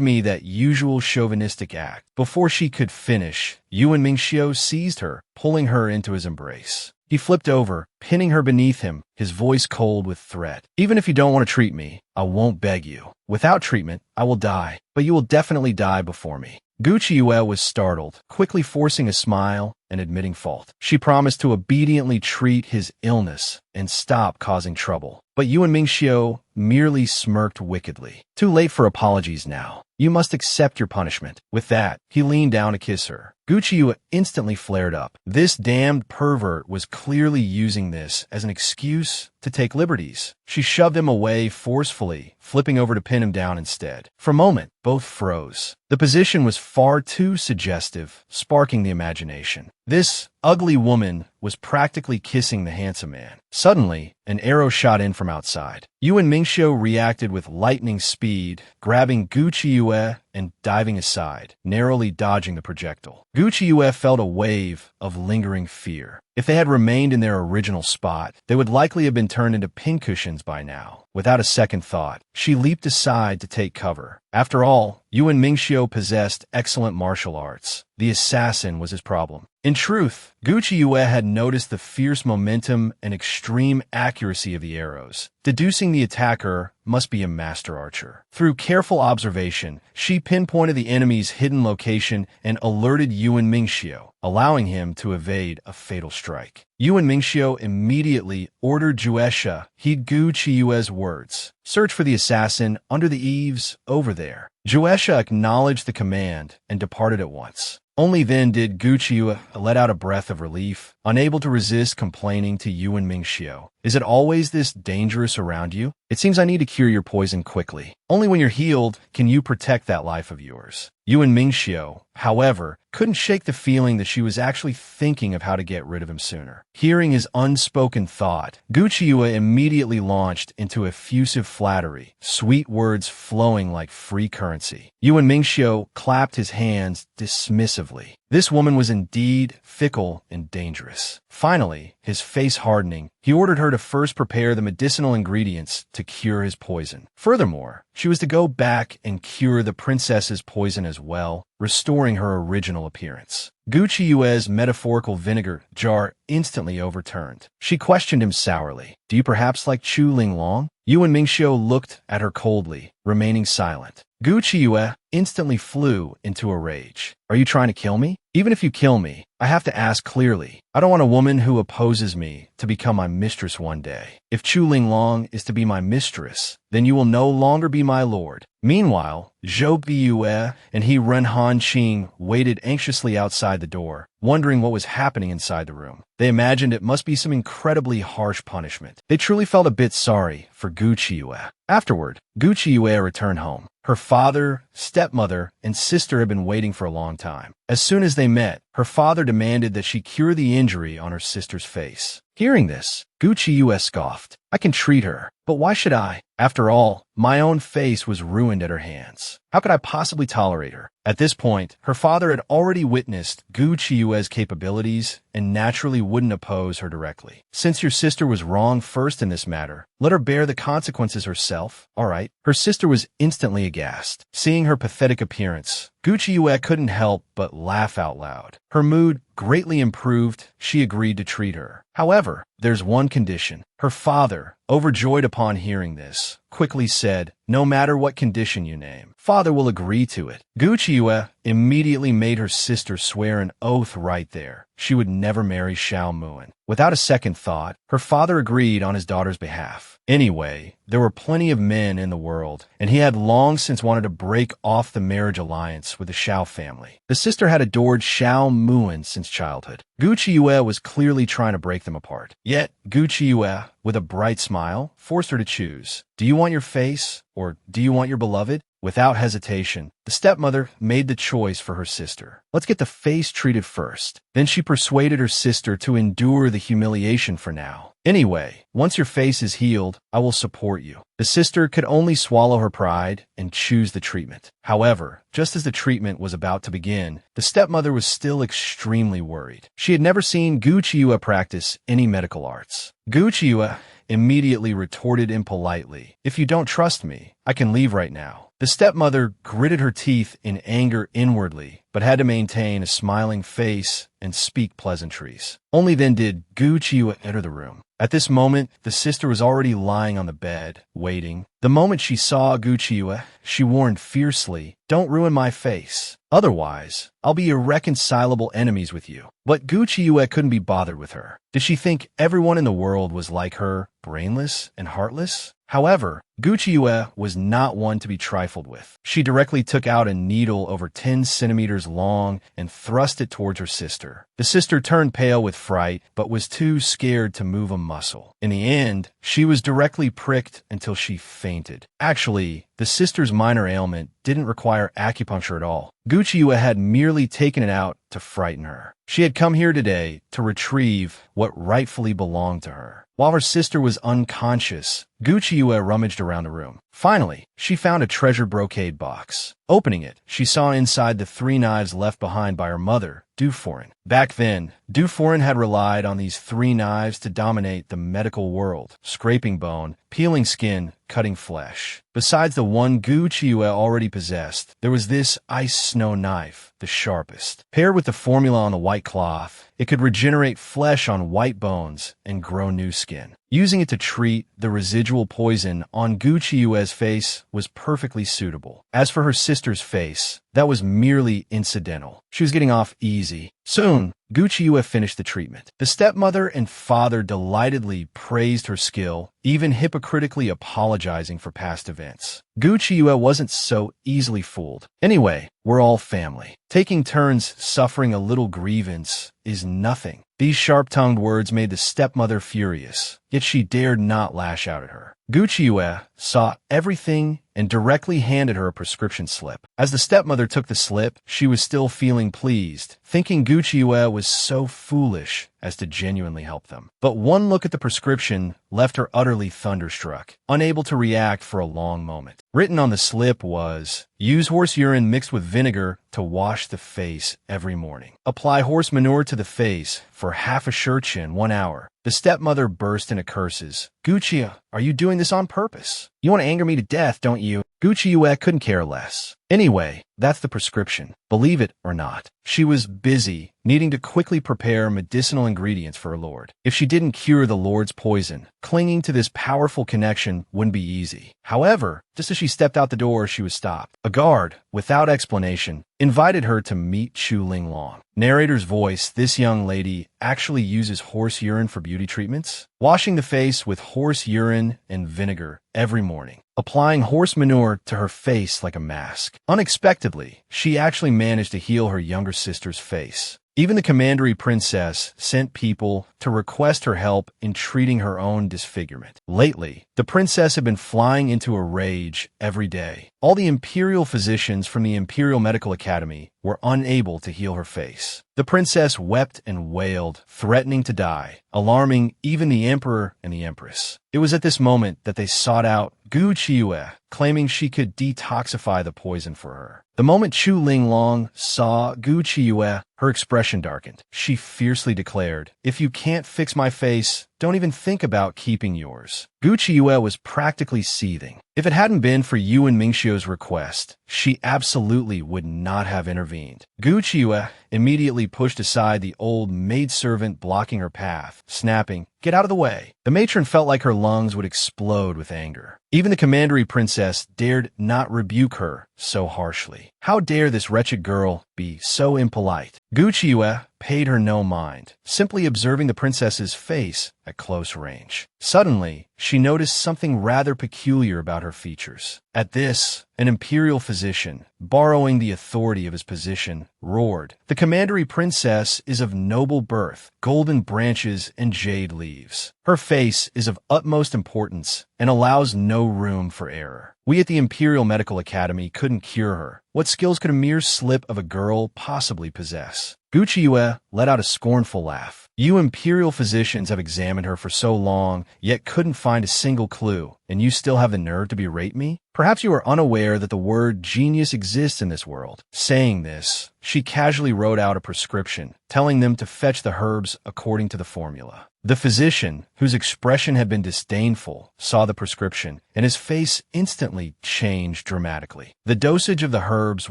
me that usual chauvinistic act." Before she could finish, Yuan Mingxiu seized her, pulling her into his embrace. He flipped over, pinning her beneath him, his voice cold with threat. "Even if you don't want to treat me, I won't beg you. Without treatment, I will die, but you will definitely die before me." Gu Qiuyue was startled, quickly forcing a smile and admitting fault. She promised to obediently treat his illness and stop causing trouble. But Yuan Mingxiu merely smirked wickedly. "Too late for apologies now. You must accept your punishment." With that, he leaned down to kiss her. Gu Qiuyue instantly flared up. This damned pervert was clearly using this as an excuse to take liberties. She shoved him away forcefully, flipping over to pin him down instead. For a moment, both froze. The position was far too suggestive, sparking the imagination. This ugly woman was practically kissing the handsome man. Suddenly, an arrow shot in from outside. Yuan Mingxiu reacted with lightning speed, grabbing Gu Qiuyue and diving aside, narrowly dodging the projectile. Gu Qiuyue felt a wave of lingering fear. If they had remained in their original spot, they would likely have been turned into pincushions by now. Without a second thought, she leaped aside to take cover. After all, Yuan Mingxiu possessed excellent martial arts. The assassin was his problem. In truth, Gu Qiuyue had noticed the fierce momentum and extreme accuracy of the arrows, deducing the attacker must be a master archer. Through careful observation, she pinpointed the enemy's hidden location and alerted Yuan Mingxiu, allowing him to evade a fatal strike. Yuan Mingxiu immediately ordered Juesha heed Gu Qiuyue's words. "Search for the assassin under the eaves over there." Juesha acknowledged the command and departed at once. Only then did Gu Qiuyue let out a breath of relief, unable to resist complaining to Yuan Mingxiu. "Is it always this dangerous around you? It seems I need to cure your poison quickly. Only when you're healed can you protect that life of yours." Yuan Mingxiu, however, couldn't shake the feeling that she was actually thinking of how to get rid of him sooner. Hearing his unspoken thought, Gu Qiuyue immediately launched into effusive flattery, sweet words flowing like free currency. Yuan Mingxiu clapped his hands dismissively. This woman was indeed fickle and dangerous. Finally, his face hardening, he ordered her to first prepare the medicinal ingredients to cure his poison. Furthermore, she was to go back and cure the princess's poison as well, restoring her original appearance. Gu Qiuyue's metaphorical vinegar jar instantly overturned. She questioned him sourly. "Do you perhaps like Chu Linglong?" Yuan Mingxiu looked at her coldly, remaining silent. Gu Qiuyue instantly flew into a rage. "Are you trying to kill me? Even if you kill me, I have to ask clearly. I don't want a woman who opposes me to become my mistress one day. If Chu Linglong is to be my mistress, then you will no longer be my lord." Meanwhile, Zhou Biyue and he Ren Han Qing waited anxiously outside the door, wondering what was happening inside the room. They imagined it must be some incredibly harsh punishment. They truly felt a bit sorry for Gu Qiuyue. Afterward, Gu Qiuyue returned home. Her father, stepmother, and sister had been waiting for a long time. As soon as they met, her father demanded that she cure the injury on her sister's face. Hearing this, Gu Qiuyue scoffed. I can treat her, but why should I? After all, my own face was ruined at her hands. How could I possibly tolerate her? At this point, her father had already witnessed Gu Chiyue's capabilities and naturally wouldn't oppose her directly. Since your sister was wrong first in this matter, let her bear the consequences herself, all right? Her sister was instantly aghast. Seeing her pathetic appearance, Gu Chiyue couldn't help but laugh out loud. Her mood greatly improved. She agreed to treat her. However, there's one condition. Her father, overjoyed upon hearing this, quickly said, "No matter what condition you name, father will agree to it." Gu Chiyue immediately made her sister swear an oath right there. She would never marry Xiao Muan. Without a second thought, her father agreed on his daughter's behalf. Anyway, there were plenty of men in the world, and he had long since wanted to break off the marriage alliance with the Xiao family. The sister had adored Xiao Muan since childhood. Gu Chiyue was clearly trying to break them apart. Yet, Gu Chiyue, with a bright smile, forced her to choose. Do you want your face, or do you want your beloved? Without hesitation, the stepmother made the choice for her sister. Let's get the face treated first. Then she persuaded her sister to endure the humiliation for now. Anyway, once your face is healed, I will support you. The sister could only swallow her pride and choose the treatment. However, just as the treatment was about to begin, the stepmother was still extremely worried. She had never seen Gu Chiyue practice any medical arts. Gu Chiyue immediately retorted impolitely, "If you don't trust me, I can leave right now." The stepmother gritted her teeth in anger inwardly, but had to maintain a smiling face and speak pleasantries. Only then did Gu Chiyue enter the room. At this moment, the sister was already lying on the bed, waiting. The moment she saw Gu Chiyue, she warned fiercely, "Don't ruin my face. Otherwise, I'll be irreconcilable enemies with you." But Gu Chiyue couldn't be bothered with her. Did she think everyone in the world was like her, brainless and heartless? However, Gu Chiyue was not one to be trifled with. She directly took out a needle over 10 centimeters long and thrust it towards her sister. The sister turned pale with fright, but was too scared to move a muscle. In the end, she was directly pricked until she fainted. Actually, the sister's minor ailment didn't require acupuncture at all. Gu Chiyue had merely taken it out to frighten her. She had come here today to retrieve what rightfully belonged to her. While her sister was unconscious, Gu Chiyue rummaged around the room. Finally, she found a treasured brocade box. Opening it, she saw inside the 3 knives left behind by her mother, Du Foran. Back then, Du Foran had relied on these 3 knives to dominate the medical world, scraping bone, peeling skin, cutting flesh. Besides the one Gu Chiyue already possessed, there was this ice snow knife, the sharpest. Paired with the formula on the white cloth, it could regenerate flesh on white bones and grow new skin. Using it to treat the residual poison on Gu Chiyue's face was perfectly suitable. As for her sister's face, that was merely incidental. She was getting off easy. Soon, Gu Chiyue finished the treatment. The stepmother and father delightedly praised her skill, even hypocritically apologizing for past events. Gu Chiyue wasn't so easily fooled. Anyway, we're all family. Taking turns suffering a little grievance is nothing. These sharp-tongued words made the stepmother furious, yet she dared not lash out at her. Gu Chiyue saw everything and directly handed her a prescription slip. As the stepmother took the slip, she was still feeling pleased, thinking Gu Chiyue was so foolish as to genuinely help them. But one look at the prescription left her utterly thunderstruck, unable to react for a long moment. Written on the slip was, "Use horse urine mixed with vinegar to wash the face every morning. Apply horse manure to the face for half a shirtchen 1 hour." The stepmother burst into curses. "Gu Chiyue, are you doing this on purpose? You want to anger me to death, don't you?" Gu Chiyue couldn't care less. Anyway, that's the prescription. Believe it or not, she was busy, needing to quickly prepare medicinal ingredients for her lord. If she didn't cure the lord's poison, clinging to this powerful connection wouldn't be easy. However, just as she stepped out the door, she was stopped. A guard, without explanation, invited her to meet Chu Linglong. Narrator's voice, this young lady actually uses horse urine for beauty treatments, washing the face with horse urine and vinegar every morning, applying horse manure to her face like a mask. Unexpectedly, she actually managed to heal her younger sister's face. Even the commandery princess sent people to request her help in treating her own disfigurement. Lately, the princess had been flying into a rage every day. All the imperial physicians from the Imperial Medical Academy were unable to heal her face. The princess wept and wailed, threatening to die, alarming even the emperor and the empress. It was at this moment that they sought out Gu Qiuyue, claiming she could detoxify the poison for her. The moment Chu Linglong saw Gu Qiuyue, her expression darkened. She fiercely declared, "If you can't fix my face, don't even think about keeping yours." Gu Qiuyue was practically seething. If it hadn't been for Yuan Mingxiu's request, she absolutely would not have intervened. Gu Qiuyue immediately pushed aside the old maidservant blocking her path, snapping, "Get out of the way." The matron felt like her lungs would explode with anger. Even the commandery princess dared not rebuke her so harshly. How dare this wretched girl be so impolite? Gu Qiuyue paid her no mind, simply observing the princess's face at close range. Suddenly, she noticed something rather peculiar about her features. At this, an imperial physician, borrowing the authority of his position, roared, "The commandery princess is of noble birth, golden branches and jade leaves. Her face is of utmost importance and allows no room for error. We at the Imperial Medical Academy couldn't cure her. What skills could a mere slip of a girl possibly possess?" Gu Qiuyue let out a scornful laugh. "You imperial physicians have examined her for so long, yet couldn't find a single clue, and you still have the nerve to berate me? Perhaps you are unaware that the word genius exists in this world." Saying this, she casually wrote out a prescription, telling them to fetch the herbs according to the formula. The physician, whose expression had been disdainful, saw the prescription, and his face instantly changed dramatically. The dosage of the herbs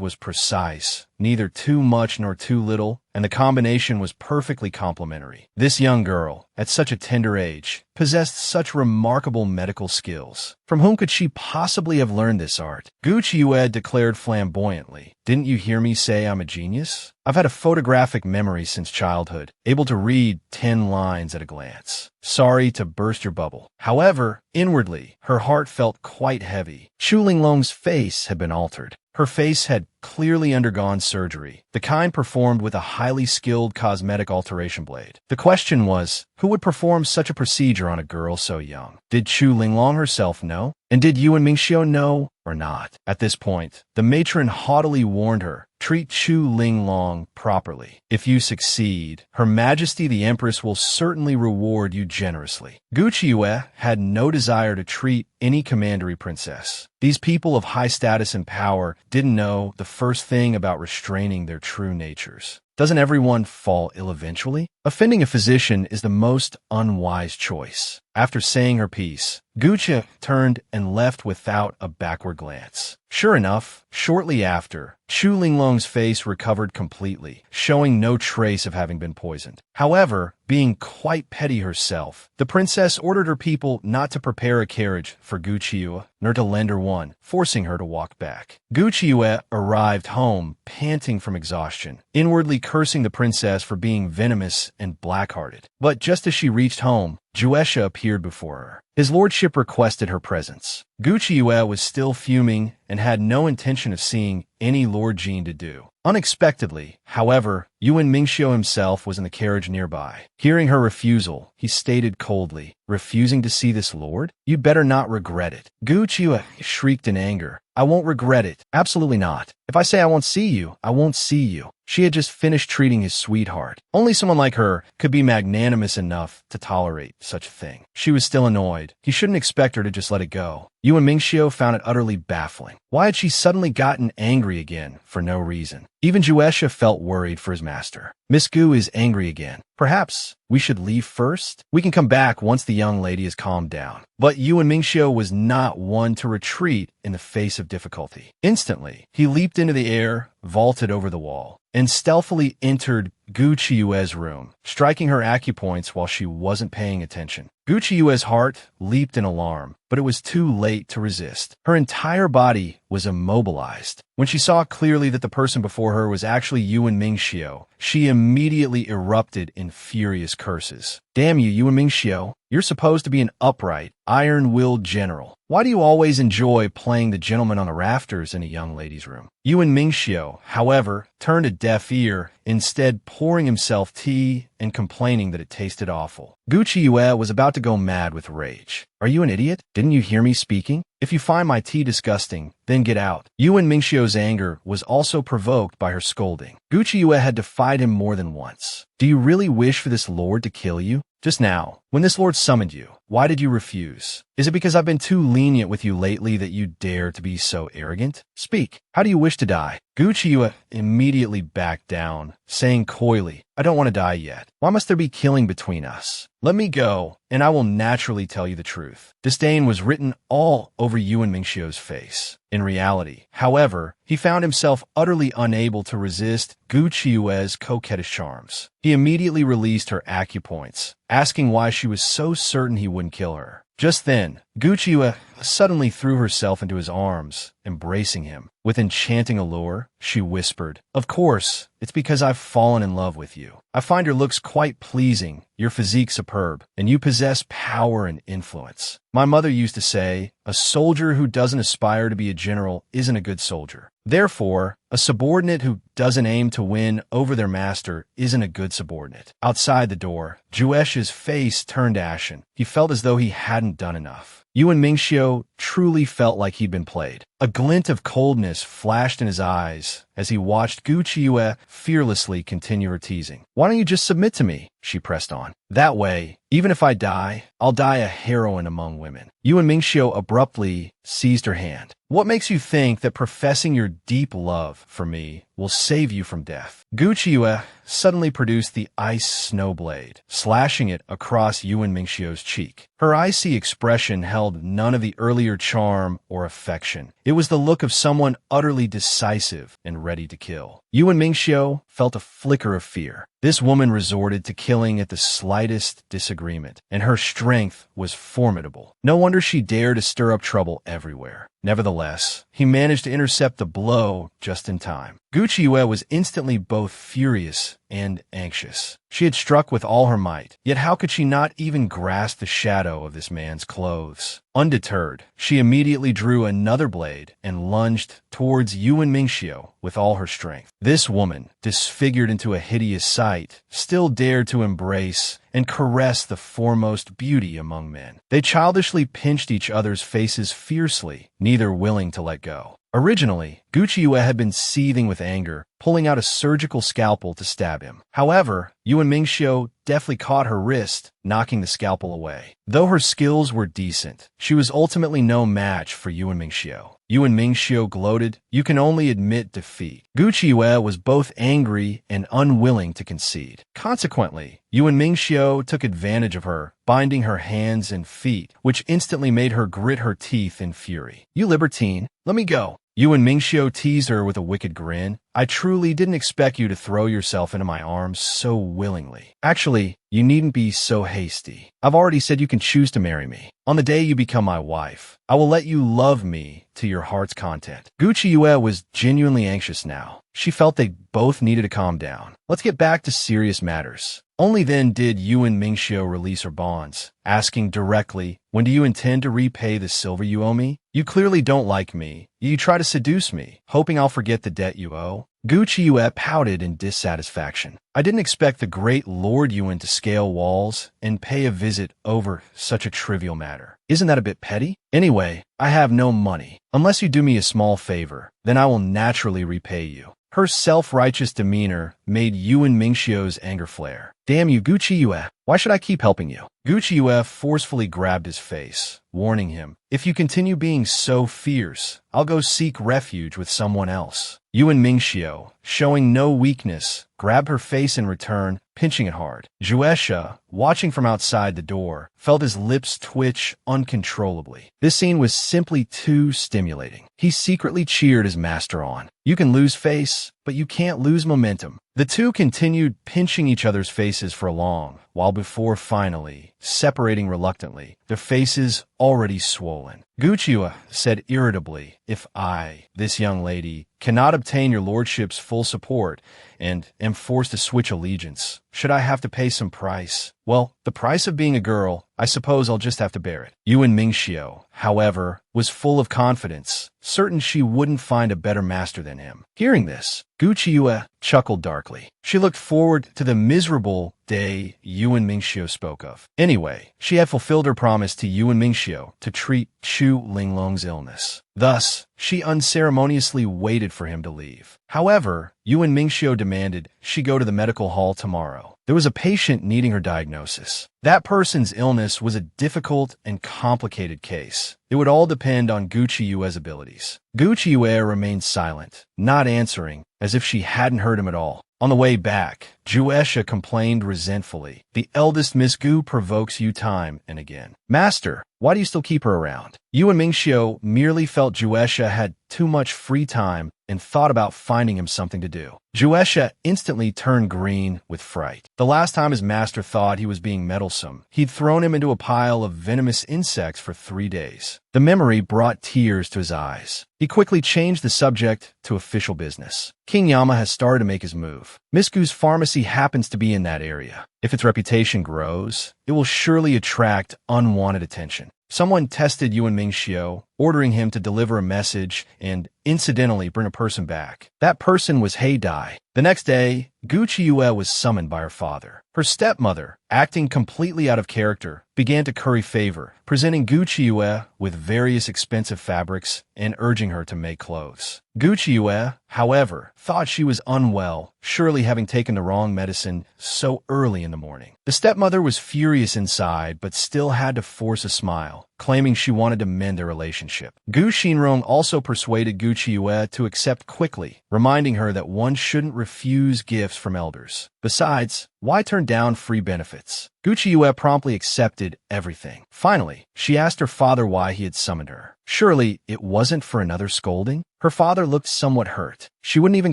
was precise, neither too much nor too little, and the combination was perfectly complementary. This young girl, at such a tender age, possessed such remarkable medical skills. From whom could she possibly have learned this art? Gu Qiuyue declared flamboyantly, "Didn't you hear me say I'm a genius? I've had a photographic memory since childhood, able to read 10 lines at a glance. Sorry to burst your bubble." However, inwardly, her heart felt quite heavy. Chu Linglong's face had been altered. Her face had clearly undergone surgery, the kind performed with a highly skilled cosmetic alteration blade. The question was, who would perform such a procedure on a girl so young? Did Chu Linglong herself know? And did Yuan Mingxiu know or not? At this point, the matron haughtily warned her, "Treat Chu Linglong properly. If you succeed, Her Majesty the Empress will certainly reward you generously." Gu Qiuyue had no desire to treat any commandery princess. These people of high status and power didn't know the first thing about restraining their true natures. Doesn't everyone fall ill eventually? Offending a physician is the most unwise choice. After saying her piece, Gu Qiuyue turned and left without a backward glance. Sure enough, shortly after, Chu Linglong's face recovered completely, showing no trace of having been poisoned. However, being quite petty herself, the princess ordered her people not to prepare a carriage for Gu Qiuyue, nor to lend her one, forcing her to walk back. Gu Qiuyue arrived home, panting from exhaustion, inwardly cursing the princess for being venomous and black-hearted. But just as she reached home, Juesha appeared before her. His lordship requested her presence. Gu Qiuyue was still fuming and had no intention of seeing any Lord Jin to do. Unexpectedly, however, Yuan Mingxiu himself was in the carriage nearby. Hearing her refusal, he stated coldly, "Refusing to see this lord? You'd better not regret it." Gu Qiuyue shrieked in anger, "I won't regret it. Absolutely not. If I say I won't see you, I won't see you." She had just finished treating his sweetheart. Only someone like her could be magnanimous enough to tolerate such a thing. She was still annoyed. He shouldn't expect her to just let it go. Yuan Mingxiu found it utterly baffling. Why had she suddenly gotten angry again for no reason? Even Juesha felt worried for his master. "Miss Gu is angry again. Perhaps we should leave first? We can come back once the young lady is calmed down." But Yuan Mingxiu was not one to retreat in the face of difficulty. Instantly, he leaped into the air, vaulted over the wall, and stealthily entered Gu Qiuyue's room, striking her acupoints while she wasn't paying attention. Gu Qiuyue's heart leaped in alarm, but it was too late to resist. Her entire body was immobilized. When she saw clearly that the person before her was actually Yuan Mingxiu, she immediately erupted in furious curses. "Damn you, Yuan Mingxiu. You're supposed to be an upright, iron-willed general. Why do you always enjoy playing the gentleman on the rafters in a young lady's room?" Yuan Mingxiu, however, turned a deaf ear instead pouring himself tea and complaining that it tasted awful. Gu Qiuyue was about to go mad with rage. Are you an idiot? Didn't you hear me speaking? If you find my tea disgusting, then get out. Yuan Mingxiu's anger was also provoked by her scolding. Gu Qiuyue had defied him more than once. Do you really wish for this lord to kill you? Just now, when this lord summoned you, why did you refuse? Is it because I've been too lenient with you lately that you dare to be so arrogant? Speak. How do you wish to die? Gu Qiuyue immediately backed down, saying coyly, I don't want to die yet. Why must there be killing between us? Let me go, and I will naturally tell you the truth. Disdain was written all over Yuan Mingxiu's face. In reality, however, he found himself utterly unable to resist Gu Qiuyue's coquettish charms. He immediately released her acupoints, asking why she was so certain he wouldn't kill her. Just then, Gu Qiuyue suddenly threw herself into his arms, embracing him. With enchanting allure, she whispered, Of course, it's because I've fallen in love with you. I find your looks quite pleasing, your physique superb, and you possess power and influence. My mother used to say, a soldier who doesn't aspire to be a general isn't a good soldier. Therefore, a subordinate who doesn't aim to win over their master isn't a good subordinate. Outside the door, Juesh's face turned ashen. He felt as though he hadn't done enough. Yuan Mingxiu truly felt like he'd been played. A glint of coldness flashed in his eyes as he watched Gu Qiuyue fearlessly continue her teasing. Why don't you just submit to me? She pressed on. That way, even if I die, I'll die a heroine among women. Yuan Mingxiu abruptly seized her hand. What makes you think that professing your deep love for me will save you from death? Gu Qiuyue suddenly produced the ice snow blade, slashing it across Yuan Mingxiu's cheek. Her icy expression held none of the earlier charm or affection. It was the look of someone utterly decisive and ready to kill. Yuan Mingxiu felt a flicker of fear. This woman resorted to killing at the slightest disagreement, and her strength was formidable. No wonder she dared to stir up trouble everywhere. Nevertheless, he managed to intercept the blow just in time. Gu Qiuyue was instantly both furious and anxious. She had struck with all her might, yet how could she not even grasp the shadow of this man's clothes? Undeterred, she immediately drew another blade and lunged towards Yuan Mingxiu with all her strength. This woman, disfigured into a hideous sight, still dared to embrace and caress the foremost beauty among men. They childishly pinched each other's faces fiercely, neither willing to let go. Originally, Gu Qiuyue had been seething with anger, pulling out a surgical scalpel to stab him. However, Yuan Mingxiu deftly caught her wrist, knocking the scalpel away. Though her skills were decent, she was ultimately no match for Yuan Mingxiu. Yuan Mingxiu gloated, You can only admit defeat. Gu Qiuyue was both angry and unwilling to concede. Consequently, Yuan Mingxiu took advantage of her, binding her hands and feet, which instantly made her grit her teeth in fury. You libertine, let me go. Yuan Mingxiu teased her with a wicked grin. I truly didn't expect you to throw yourself into my arms so willingly. Actually, you needn't be so hasty. I've already said you can choose to marry me. On the day you become my wife, I will let you love me to your heart's content. Gu Qiuyue was genuinely anxious now. She felt they both needed to calm down. Let's get back to serious matters. Only then did Yuan Mingxiu release her bonds, asking directly, When do you intend to repay the silver you owe me? You clearly don't like me. You try to seduce me, hoping I'll forget the debt you owe. Gu Qiuyue pouted in dissatisfaction. I didn't expect the great Lord Yuan to scale walls and pay a visit over such a trivial matter. Isn't that a bit petty? Anyway, I have no money. Unless you do me a small favor, then I will naturally repay you. Her self-righteous demeanor made Yuan Mingxiu's anger flare. Damn you, Gu Qiuyue. Why should I keep helping you? Gu Qiuyue forcefully grabbed his face, warning him, If you continue being so fierce, I'll go seek refuge with someone else. Yuan Mingxiu, showing no weakness, grabbed her face in return, pinching it hard. Juesha, watching from outside the door, felt his lips twitch uncontrollably. This scene was simply too stimulating. He secretly cheered his master on. You can lose face, but you can't lose momentum. The two continued pinching each other's faces for long, while before finally separating reluctantly, their faces already swollen. Gu Qiuyue said irritably, If I, this young lady, cannot obtain your lordship's full support and am forced to switch allegiance, should I have to pay some price? Well, the price of being a girl, I suppose I'll just have to bear it. Yuan Mingxiu, however, was full of confidence, certain she wouldn't find a better master than him. Hearing this, Gu Qiuyue chuckled darkly. She looked forward to the miserable day Yuan Mingxiu spoke of. Anyway, she had fulfilled her promise to Yuan Mingxiu to treat Chu Linglong's illness. Thus, she unceremoniously waited for him to leave. However, Yuan Mingxiu demanded she go to the medical hall tomorrow. There was a patient needing her diagnosis. That person's illness was a difficult and complicated case. It would all depend on Gu Qiue's abilities. Gu Qiue remained silent, not answering, as if she hadn't heard him at all. On the way back, Juesha complained resentfully. The eldest Miss Gu provokes you time and again. Master, why do you still keep her around? Yuan Mingxiu merely felt Juesha had too much free time and thought about finding him something to do. Juesha instantly turned green with fright. The last time his master thought he was being meddlesome, he'd thrown him into a pile of venomous insects for 3 days. The memory brought tears to his eyes. He quickly changed the subject to official business. King Yama has started to make his move. Miss Gu's pharmacy happens to be in that area. If its reputation grows, it will surely attract unwanted attention. Someone tested Yuan Mingxiu, ordering him to deliver a message and incidentally bring a person back. That person was He Dai. The next day, Gu Qiue was summoned by her father. Her stepmother, acting completely out of character, began to curry favor, presenting Gu Qiue with various expensive fabrics and urging her to make clothes. Gu Qiue, however, thought she was unwell, surely having taken the wrong medicine so early in the morning. The stepmother was furious inside, but still had to force a smile, claiming she wanted to mend their relationship. Gu Xinrong also persuaded Gu Qiue to accept quickly, reminding her that one shouldn't refuse gifts from elders. Besides, why turn down free benefits? Gu Qiue promptly accepted everything. Finally, she asked her father why he had summoned her. Surely it wasn't for another scolding? Her father looked somewhat hurt. She wouldn't even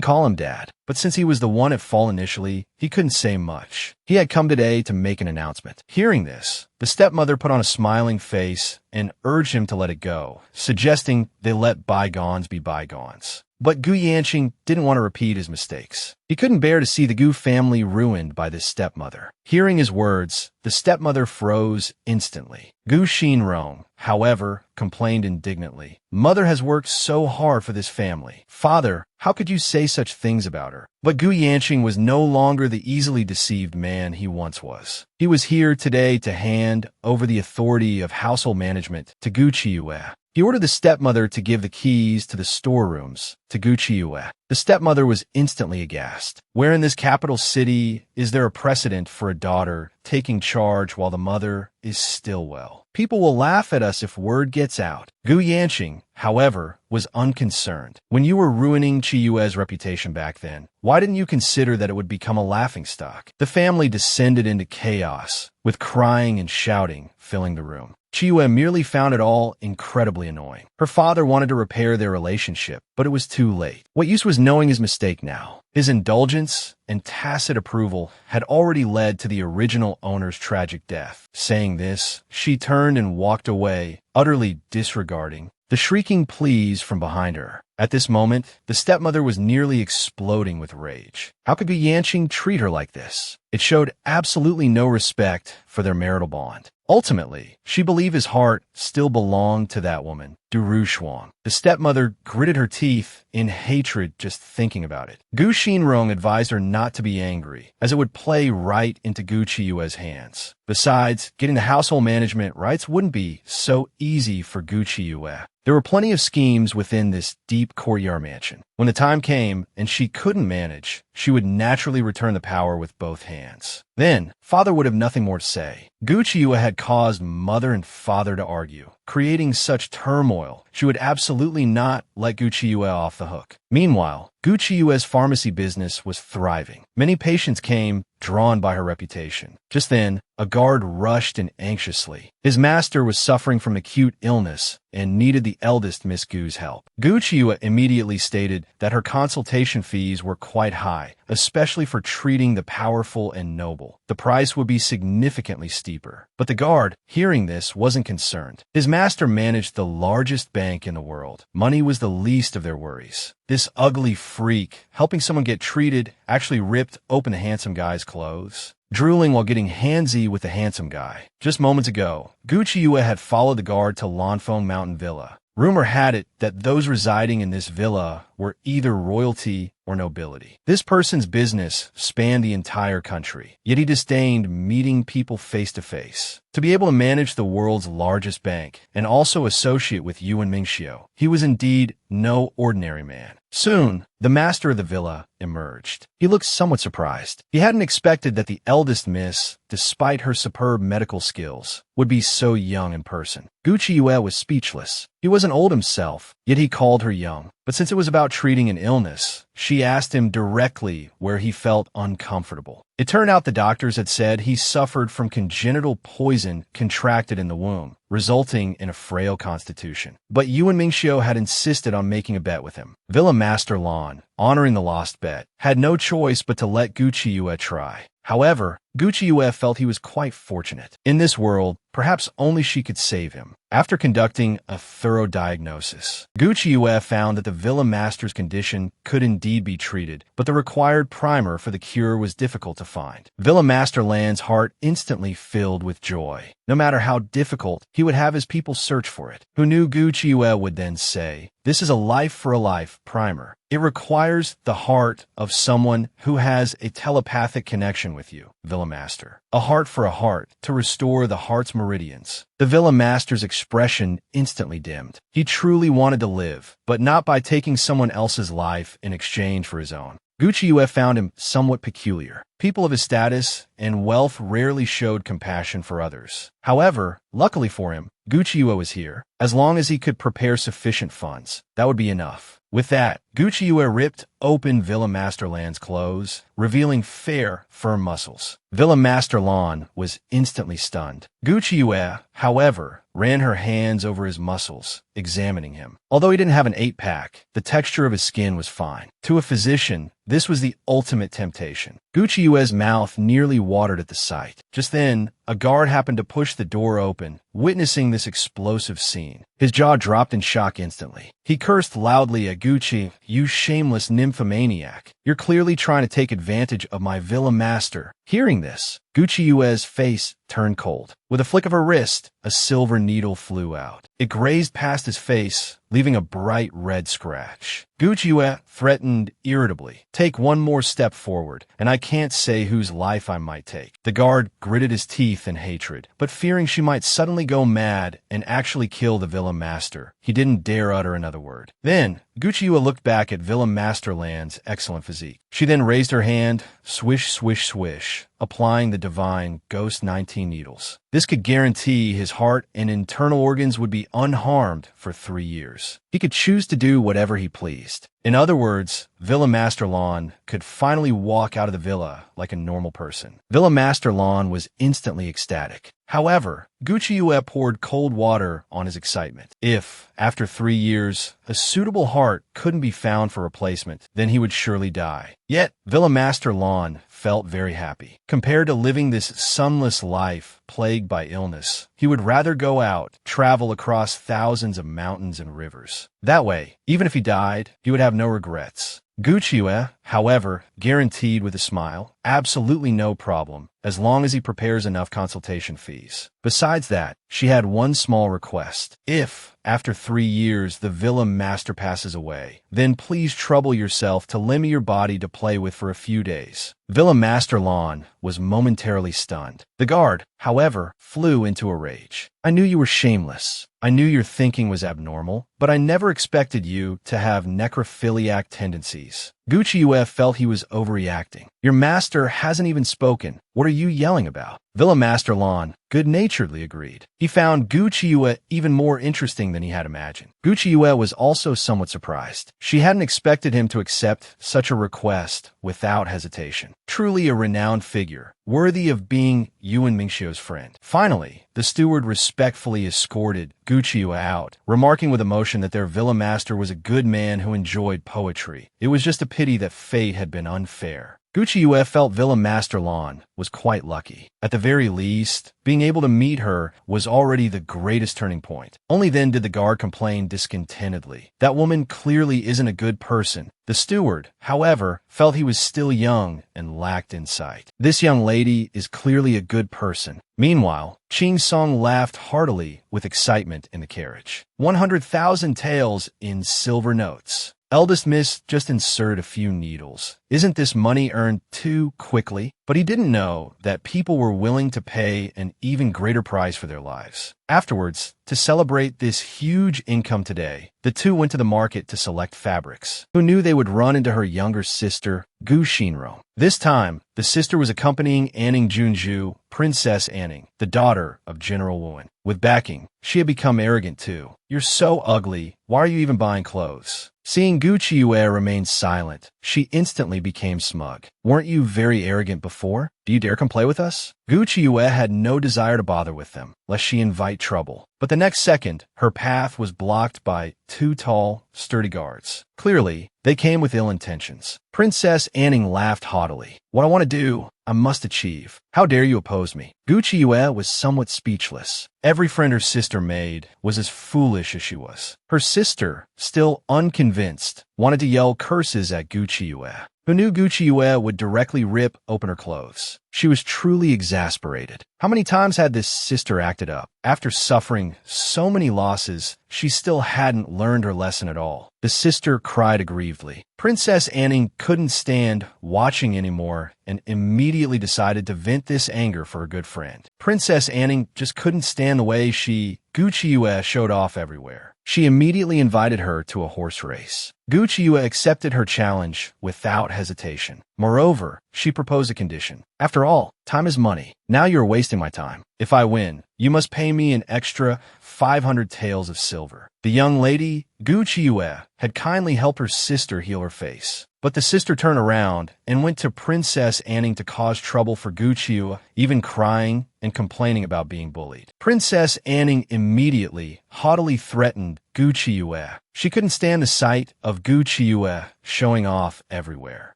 call him dad, but since he was the one at fault initially, he couldn't say much. He had come today to make an announcement. Hearing this, the stepmother put on a smiling face and urged him to let it go, suggesting they let bygones be bygones. But Gu Yanqing didn't want to repeat his mistakes. He couldn't bear to see the Gu family ruined by this stepmother. Hearing his words, the stepmother froze instantly. Gu Xinrong, however, complained indignantly. Mother has worked so hard for this family. Father, how could you say such things about her? But Gu Yanqing was no longer the easily deceived man he once was. He was here today to hand over the authority of household management to Gu Qiue. He ordered the stepmother to give the keys to the storerooms to Gu Qiue. The stepmother was instantly aghast. Where in this capital city is there a precedent for a daughter taking charge while the mother is still well? People will laugh at us if word gets out. Gu Yanqing, however, was unconcerned. When you were ruining Qiyue's reputation back then, why didn't you consider that it would become a laughingstock? The family descended into chaos, with crying and shouting filling the room. Qiyue merely found it all incredibly annoying. Her father wanted to repair their relationship, but it was too late. What use was knowing his mistake now? His indulgence and tacit approval had already led to the original owner's tragic death. Saying this, she turned and walked away, utterly disregarding the shrieking pleas from behind her. At this moment, the stepmother was nearly exploding with rage. How could Gu Yanqing treat her like this? It showed absolutely no respect for their marital bond. Ultimately, she believed his heart still belonged to that woman, Du Shuang. The stepmother gritted her teeth in hatred just thinking about it. Gu Xinrong advised her not to be angry, as it would play right into Gu Qiue's hands. Besides, getting the household management rights wouldn't be so easy for Gu Qiue. There were plenty of schemes within this deep courtyard mansion. When the time came and she couldn't manage, she would naturally return the power with both hands. Then, father would have nothing more to say. Gu Qiue had caused mother and father to argue, creating such turmoil. She would absolutely not let Gu Qiue off the hook. Meanwhile, Gu Qiue's pharmacy business was thriving. Many patients came, drawn by her reputation. Just then, a guard rushed in anxiously. His master was suffering from acute illness and needed the eldest Miss Gu's help. Gu Qiue immediately stated that her consultation fees were quite high, especially for treating the powerful and noble. The price would be significantly steeper. But the guard, hearing this, wasn't concerned. His master managed the largest bank in the world. Money was the least of their worries. This ugly freak, helping someone get treated, actually ripped open the handsome guy's clothes, drooling while getting handsy with the handsome guy. Just moments ago, Gu Qiue had followed the guard to Lanfeng Mountain Villa. Rumor had it that those residing in this villa were either royalty or nobility. This person's business spanned the entire country, yet he disdained meeting people face to face. To be able to manage the world's largest bank and also associate with Yuan Mingxiu, he was indeed no ordinary man. Soon, the master of the villa emerged. He looked somewhat surprised. He hadn't expected that the eldest miss, despite her superb medical skills, would be so young in person. Gucci Yue was speechless. He wasn't old himself, yet he called her young. But since it was about treating an illness, she asked him directly where he felt uncomfortable. It turned out the doctors had said he suffered from congenital poison contracted in the womb, resulting in a frail constitution. But Yuan Mingxiu had insisted on making a bet with him. Villa Master Lan, honoring the lost bet, had no choice but to let Gucci Yue try. However, Gucci Yue felt he was quite fortunate. In this world, perhaps only she could save him. After conducting a thorough diagnosis, Gucci Yue found that the Villa Master's condition could indeed be treated, but the required primer for the cure was difficult to find. Villa Master Lan's heart instantly filled with joy. No matter how difficult, he would have his people search for it. Who knew Gucci Yue would then say, "This is a life for a life primer. It requires the heart of someone who has a telepathic connection with you, Villa Master. A heart for a heart to restore the heart's meridians." The Villa Master's expression instantly dimmed. He truly wanted to live, but not by taking someone else's life in exchange for his own. Gucci Yue found him somewhat peculiar. People of his status and wealth rarely showed compassion for others. However, luckily for him, Gucci Yue was here. As long as he could prepare sufficient funds, that would be enough. With that, Gucci Yue ripped open Villa Master Lan's clothes, revealing fair, firm muscles. Villa Master Lan was instantly stunned. Gucci Yue, however, ran her hands over his muscles, examining him. Although he didn't have an 8-pack, the texture of his skin was fine. To a physician, this was the ultimate temptation. Gucci Yue's mouth nearly watered at the sight. Just then, a guard happened to push the door open, witnessing this explosive scene. His jaw dropped in shock instantly. He cursed loudly at Gucci, "You shameless nymphomaniac. You're clearly trying to take advantage of my Villa Master." Hearing this, Gucci Yue's face turned cold. With a flick of her wrist, a silver needle flew out. It grazed past his face, leaving a bright red scratch. Gucci Yue threatened irritably, "Take one more step forward, and I can't say whose life I might take." The guard gritted his teeth in hatred, but fearing she might suddenly go mad and actually kill the Villa Master, he didn't dare utter another word. Then, Gucci Yue looked back at Villa Master Lan's excellent physique. She then raised her hand, swish, swish, swish, applying the divine Ghost 19 needles. This could guarantee his heart and internal organs would be unharmed for 3 years. He could choose to do whatever he pleased. In other words, Villa Master Lan could finally walk out of the villa like a normal person. Villa Master Lan was instantly ecstatic. However, Gucci Yue poured cold water on his excitement. If, after 3 years, a suitable heart couldn't be found for replacement, then he would surely die. Yet, Villa Master Lan felt very happy. Compared to living this sunless life plagued by illness, he would rather go out, travel across thousands of mountains and rivers. That way, even if he died, he would have no regrets. Gucci Yue, however, guaranteed with a smile, absolutely no problem, as long as he prepares enough consultation fees. Besides that, she had one small request. If, after 3 years, the Villa Master passes away, then please trouble yourself to lend me your body to play with for a few days. Villa Master Lan was momentarily stunned. The guard, however, flew into a rage. "I knew you were shameless. I knew your thinking was abnormal, but I never expected you to have necrophiliac tendencies." Gucci Yue felt he was overreacting. "Your master hasn't even spoken. What are you yelling about?" Villa Master Lan good-naturedly agreed. He found Gucci Yue even more interesting than he had imagined. Gucci Yue was also somewhat surprised. She hadn't expected him to accept such a request without hesitation. Truly a renowned figure, worthy of being Yuan Mingxiu's friend. Finally, the steward respectfully escorted Gucci Yue out, remarking with emotion that their Villa Master was a good man who enjoyed poetry. It was just a pity that fate had been unfair. Gucci Yue felt Villa Master Lan was quite lucky. At the very least, being able to meet her was already the greatest turning point. Only then did the guard complain discontentedly. "That woman clearly isn't a good person." The steward, however, felt he was still young and lacked insight. "This young lady is clearly a good person." Meanwhile, Ching Song laughed heartily with excitement in the carriage. 100,000 taels in silver notes. Eldest miss just inserted a few needles. Isn't this money earned too quickly? But he didn't know that people were willing to pay an even greater price for their lives. Afterwards, to celebrate this huge income today, the two went to the market to select fabrics. Who knew they would run into her younger sister, Gu Shinrong? This time, the sister was accompanying Anning Junju, Princess Anning, the daughter of General Wen. With backing, she had become arrogant too. You're so ugly. Why are you even buying clothes? Seeing Gu Qiuyue remain silent, she instantly became smug. Weren't you very arrogant before? Do you dare come play with us? Gu Qiuyue had no desire to bother with them, lest she invite trouble. But the next second, her path was blocked by two tall, sturdy guards. Clearly, they came with ill intentions. Princess Anning laughed haughtily. What I want to do, I must achieve. How dare you oppose me? Gu Qiuyue was somewhat speechless. Every friend her sister made was as foolish as she was. Her sister, still unconvinced, wanted to yell curses at Gu Qiuyue, who knew Gu Qiuyue would directly rip open her clothes. She was truly exasperated. How many times had this sister acted up? After suffering so many losses, she still hadn't learned her lesson at all. The sister cried aggrievedly. Princess Anning couldn't stand watching anymore and immediately decided to vent this anger for her good friend. Princess Anning just couldn't stand the way Gu Qiuyue showed off everywhere. She immediately invited her to a horse race. Gu Qiuyue accepted her challenge without hesitation. Moreover, she proposed a condition. After all, time is money. Now you are wasting my time. If I win, you must pay me an extra 500 taels of silver. The young lady, Gu Qiuyue, had kindly helped her sister heal her face. But the sister turned around and went to Princess Anning to cause trouble for Gu Qiuyue, even crying and complaining about being bullied. Princess Anning immediately haughtily threatened Gu Qiuyue. She couldn't stand the sight of Gu Qiuyue showing off everywhere.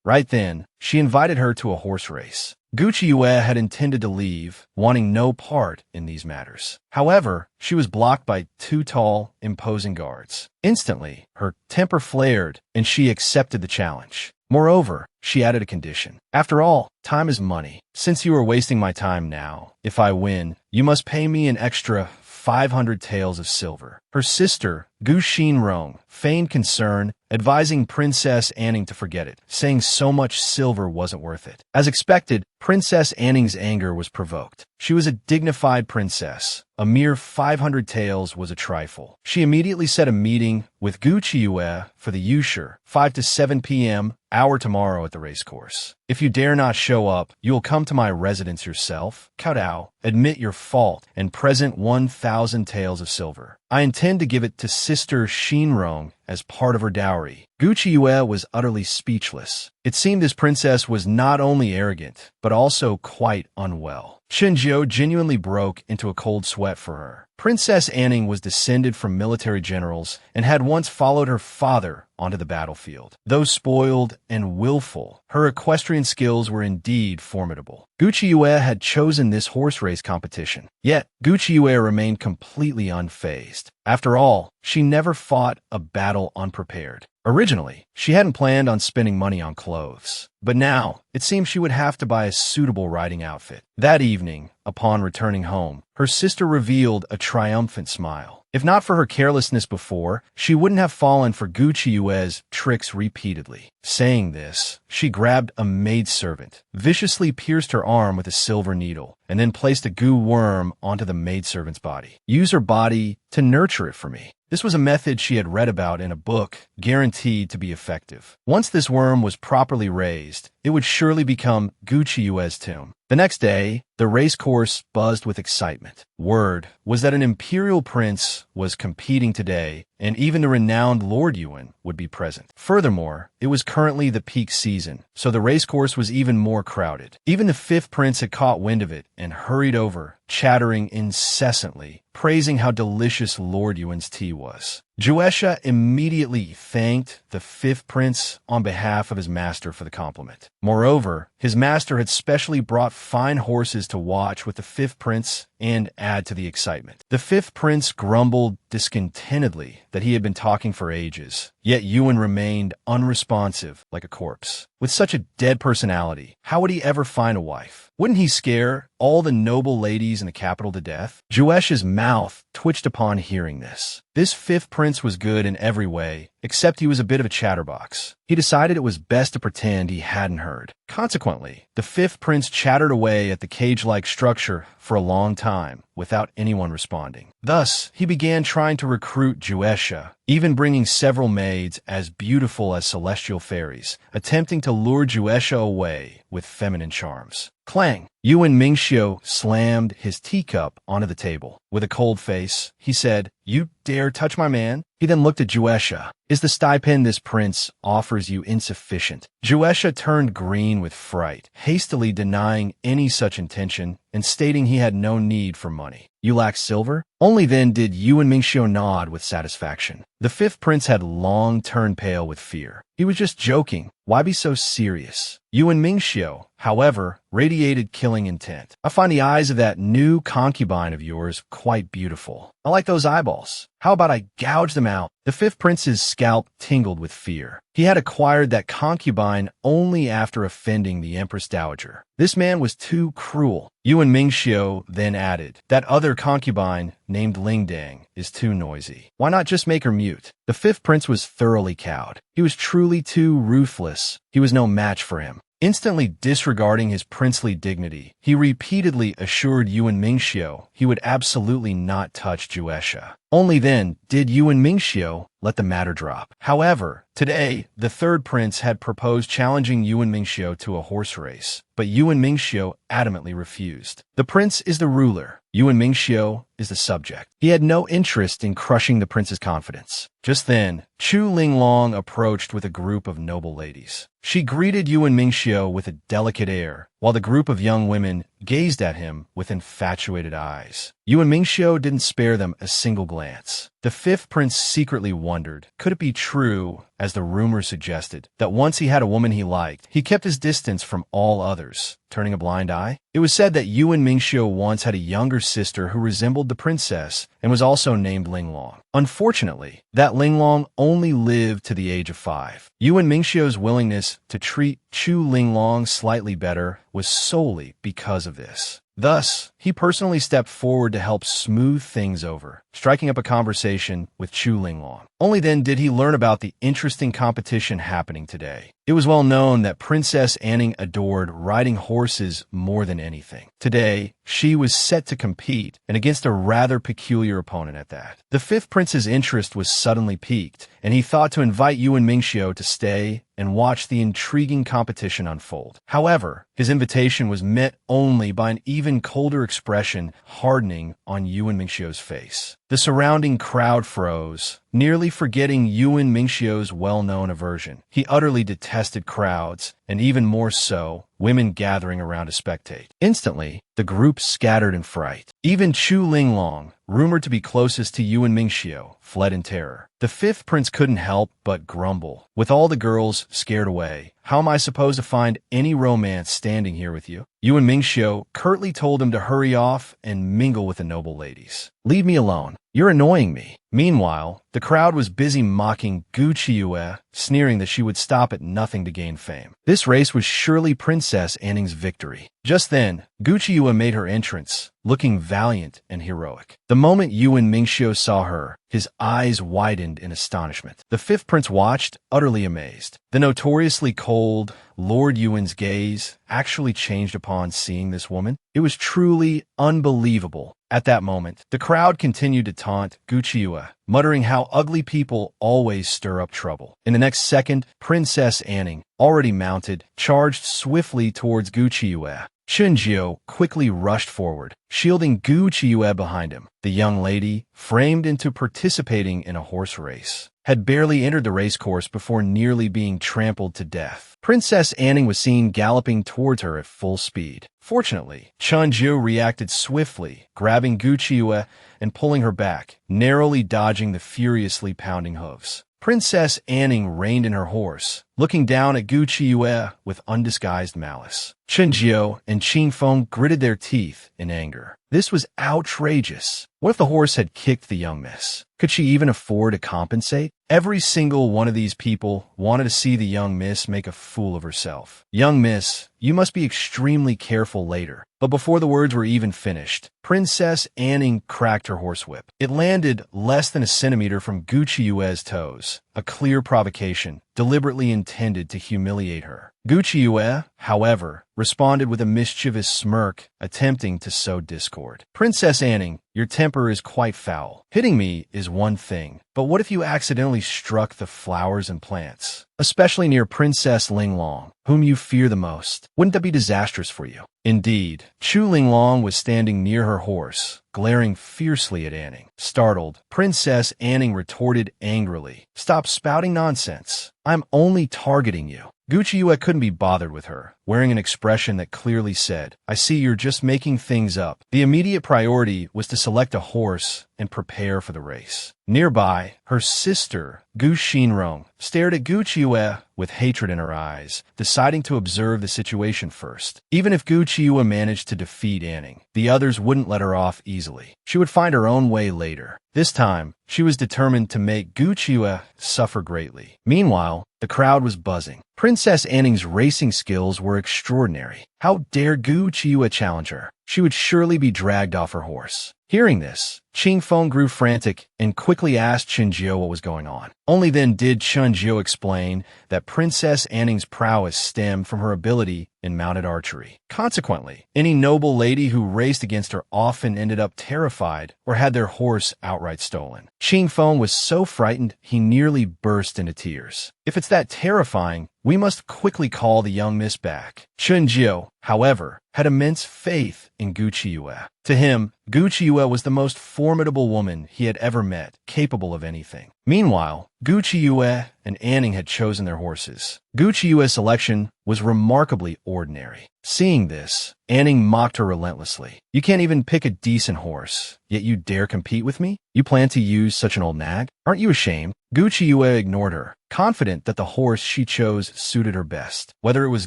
Right then, she invited her to a horse race. Gu Qiuyue had intended to leave, wanting no part in these matters. However, she was blocked by two tall, imposing guards. Instantly, her temper flared, and she accepted the challenge. Moreover, she added a condition. After all, time is money. Since you are wasting my time now, if I win, you must pay me an extra 500 taels of silver. Her sister, Gu Shinrong, feigned concern, advising Princess Anning to forget it, saying so much silver wasn't worth it. As expected, Princess Anning's anger was provoked. She was a dignified princess. A mere 500 taels was a trifle. She immediately set a meeting with Gu Qiuyue for the Yushur, 5 to 7 p.m., hour tomorrow at the racecourse. If you dare not show up, you will come to my residence yourself. Kaodao, admit your fault, and present 1,000 taels of silver. I intend to give it to Sister Shinrong as part of her dowry. Gu Qiuyue was utterly speechless. It seemed this princess was not only arrogant, but also quite unwell. Shinjiu genuinely broke into a cold sweat for her. Princess Anning was descended from military generals and had once followed her father onto the battlefield. Though spoiled and willful, her equestrian skills were indeed formidable. Gu Qiuyue had chosen this horse race competition. Yet, Gu Qiuyue remained completely unfazed. After all, she never fought a battle unprepared. Originally, she hadn't planned on spending money on clothes. But now, it seemed she would have to buy a suitable riding outfit. That evening, upon returning home, her sister revealed a triumphant smile. If not for her carelessness before, she wouldn't have fallen for Gu Qiuyue's tricks repeatedly. Saying this, she grabbed a maidservant, viciously pierced her arm with a silver needle, and then placed a goo worm onto the maidservant's body. Use her body to nurture it for me. This was a method she had read about in a book, guaranteed to be effective. Once this worm was properly raised, it would surely become Gu Qiuyue's tomb. The next day, the racecourse buzzed with excitement. Word was that an imperial prince was competing today, and even the renowned Lord Yuan would be present. Furthermore, it was currently the peak season, so the racecourse was even more crowded. Even the fifth prince had caught wind of it and hurried over, chattering incessantly, praising how delicious Lord Yuan's tea was. Juesha immediately thanked the fifth prince on behalf of his master for the compliment. Moreover, his master had specially brought fine horses to watch with the fifth prince and add to the excitement. The fifth prince grumbled discontentedly that he had been talking for ages, yet Yuan remained unresponsive like a corpse. With such a dead personality, how would he ever find a wife? Wouldn't he scare all the noble ladies in the capital to death? Juesha's mouth twitched upon hearing this. This fifth prince was good in every way, except he was a bit of a chatterbox. He decided it was best to pretend he hadn't heard. Consequently, the fifth prince chattered away at the cage-like structure for a long time without anyone responding. Thus, he began trying to recruit Juesha, even bringing several maids as beautiful as celestial fairies, attempting to lure Juesha away with feminine charms. Clang! Yuan Mingxiu slammed his teacup onto the table. With a cold face, he said, "You dare touch my man?" He then looked at Juesha. "Is the stipend this prince offers you insufficient?" Juesha turned green with fright, hastily denying any such intention and stating he had no need for money. "You lack silver?" Only then did Yuan Mingxiu nod with satisfaction. The fifth prince had long turned pale with fear. He was just joking. Why be so serious? Yuan Mingxiu, however, radiated killing intent. "I find the eyes of that new concubine of yours quite beautiful. I like those eyeballs. How about I gouge them out?" The fifth prince's scalp tingled with fear. He had acquired that concubine only after offending the Empress Dowager. This man was too cruel. Yuan Mingxiu then added, "That other concubine, named Lingdang, is too noisy. Why not just make her mute?" The fifth prince was thoroughly cowed. He was truly too ruthless. He was no match for him. Instantly disregarding his princely dignity, he repeatedly assured Yuan Mingxiu he would absolutely not touch Juesha. Only then did Yuan Mingxiu let the matter drop. However, today, the third prince had proposed challenging Yuan Mingxiu to a horse race, but Yuan Mingxiu adamantly refused. The prince is the ruler. Yuan Mingxiu is the subject. He had no interest in crushing the prince's confidence. Just then, Chu Linglong approached with a group of noble ladies. She greeted Yuan Mingxiu with a delicate air, while the group of young women gazed at him with infatuated eyes. Yuan Mingxiu didn't spare them a single glance. The fifth prince secretly wondered, could it be true, as the rumor suggested, that once he had a woman he liked, he kept his distance from all others, turning a blind eye? It was said that Yuan Mingxiu once had a younger sister who resembled the princess and was also named Linglong. Unfortunately, that Linglong only lived to the age of 5. Yuan Mingxiu's willingness to treat Chu Linglong slightly better was solely because of this. Thus, he personally stepped forward to help smooth things over, striking up a conversation with Chu Linglong. Only then did he learn about the interesting competition happening today. It was well known that Princess Anning adored riding horses more than anything. Today, she was set to compete, and against a rather peculiar opponent at that. The fifth prince's interest was suddenly piqued, and he thought to invite Yuan Mingxiu to stay and watch the intriguing competition unfold. However, his invitation was met only by an even colder expression hardening on Yuan Mingxiu's face. The surrounding crowd froze, nearly forgetting Yuan Mingxiu's well-known aversion. He utterly detested crowds, and even more so, women gathering around to spectate. Instantly, the group scattered in fright. Even Chu Linglong, rumored to be closest to Yuan Mingxiu, fled in terror. The fifth prince couldn't help but grumble. With all the girls scared away, how am I supposed to find any romance standing here with you? Yuan Mingxiu curtly told him to hurry off and mingle with the noble ladies. Leave me alone. You're annoying me. Meanwhile, the crowd was busy mocking Gu Qiuyue, sneering that she would stop at nothing to gain fame. This race was surely Princess Anning's victory. Just then, Gu Qiuyue made her entrance, looking valiant and heroic. The moment Yuan Mingxiu saw her, his eyes widened in astonishment. The fifth prince watched, utterly amazed. The notoriously cold Lord Yuan's gaze actually changed upon seeing this woman. It was truly unbelievable. At that moment, the crowd continued to taunt Gu Qiuyue, muttering how ugly people always stir up trouble. In the next second, Princess Anning, already mounted, charged swiftly towards Gu Qiuyue. Chunjiu quickly rushed forward, shielding Gu Qiuyue behind him. The young lady, framed into participating in a horse race, had barely entered the racecourse before nearly being trampled to death. Princess Anning was seen galloping towards her at full speed. Fortunately, Chunjiu reacted swiftly, grabbing Gu Qiuyue and pulling her back, narrowly dodging the furiously pounding hooves. Princess Anning reined in her horse, looking down at Gu Qiuyue with undisguised malice. Chunjiu and Qingfeng gritted their teeth in anger. This was outrageous. What if the horse had kicked the young miss? Could she even afford to compensate? Every single one of these people wanted to see the young miss make a fool of herself. Young miss, you must be extremely careful later. But before the words were even finished, Princess Anning cracked her horsewhip. It landed less than a centimeter from Gucci Yue's toes, a clear provocation, deliberately intended to humiliate her. Gucci Yue, however, responded with a mischievous smirk, attempting to sow discord. Princess Anning, your temper is quite foul. Hitting me is one thing, but what if you accidentally struck the flowers and plants, especially near Princess Linglong, whom you fear the most? Wouldn't that be disastrous for you? Indeed, Chu Linglong was standing near her horse, glaring fiercely at Anning. Startled, Princess Anning retorted angrily, "Stop spouting nonsense. I'm only targeting you." Gucci Yue couldn't be bothered with her, wearing an expression that clearly said, "I see you're just making things up." The immediate priority was to select a horse and prepare for the race. Nearby, her sister, Gu Xinrong, stared at Gucci Yue with hatred in her eyes, deciding to observe the situation first. Even if Gucci Yue managed to defeat Anning, the others wouldn't let her off easily. She would find her own way later. This time, she was determined to make Gucci Yue suffer greatly. Meanwhile, the crowd was buzzing. Princess Anning's racing skills were extraordinary. How dare Gucci Yue challenge her? She would surely be dragged off her horse. Hearing this, Qing Feng grew frantic and quickly asked Chen Jiu what was going on. Only then did Chen Jiu explain that Princess Anning's prowess stemmed from her ability in mounted archery. Consequently, any noble lady who raced against her often ended up terrified or had their horse outright stolen. Qing Feng was so frightened he nearly burst into tears. If it's that terrifying, we must quickly call the young miss back. Chen Jiu, however, had immense faith in Gucci Yue. To him, Gucci Yue was the most formidable woman he had ever met, capable of anything. Meanwhile, Gucci Yue and Anning had chosen their horses. Gucci Yue's selection was remarkably ordinary. Seeing this, Anning mocked her relentlessly. "You can't even pick a decent horse, yet you dare compete with me? You plan to use such an old nag? Aren't you ashamed?" Gucci Yue ignored her, confident that the horse she chose suited her best. Whether it was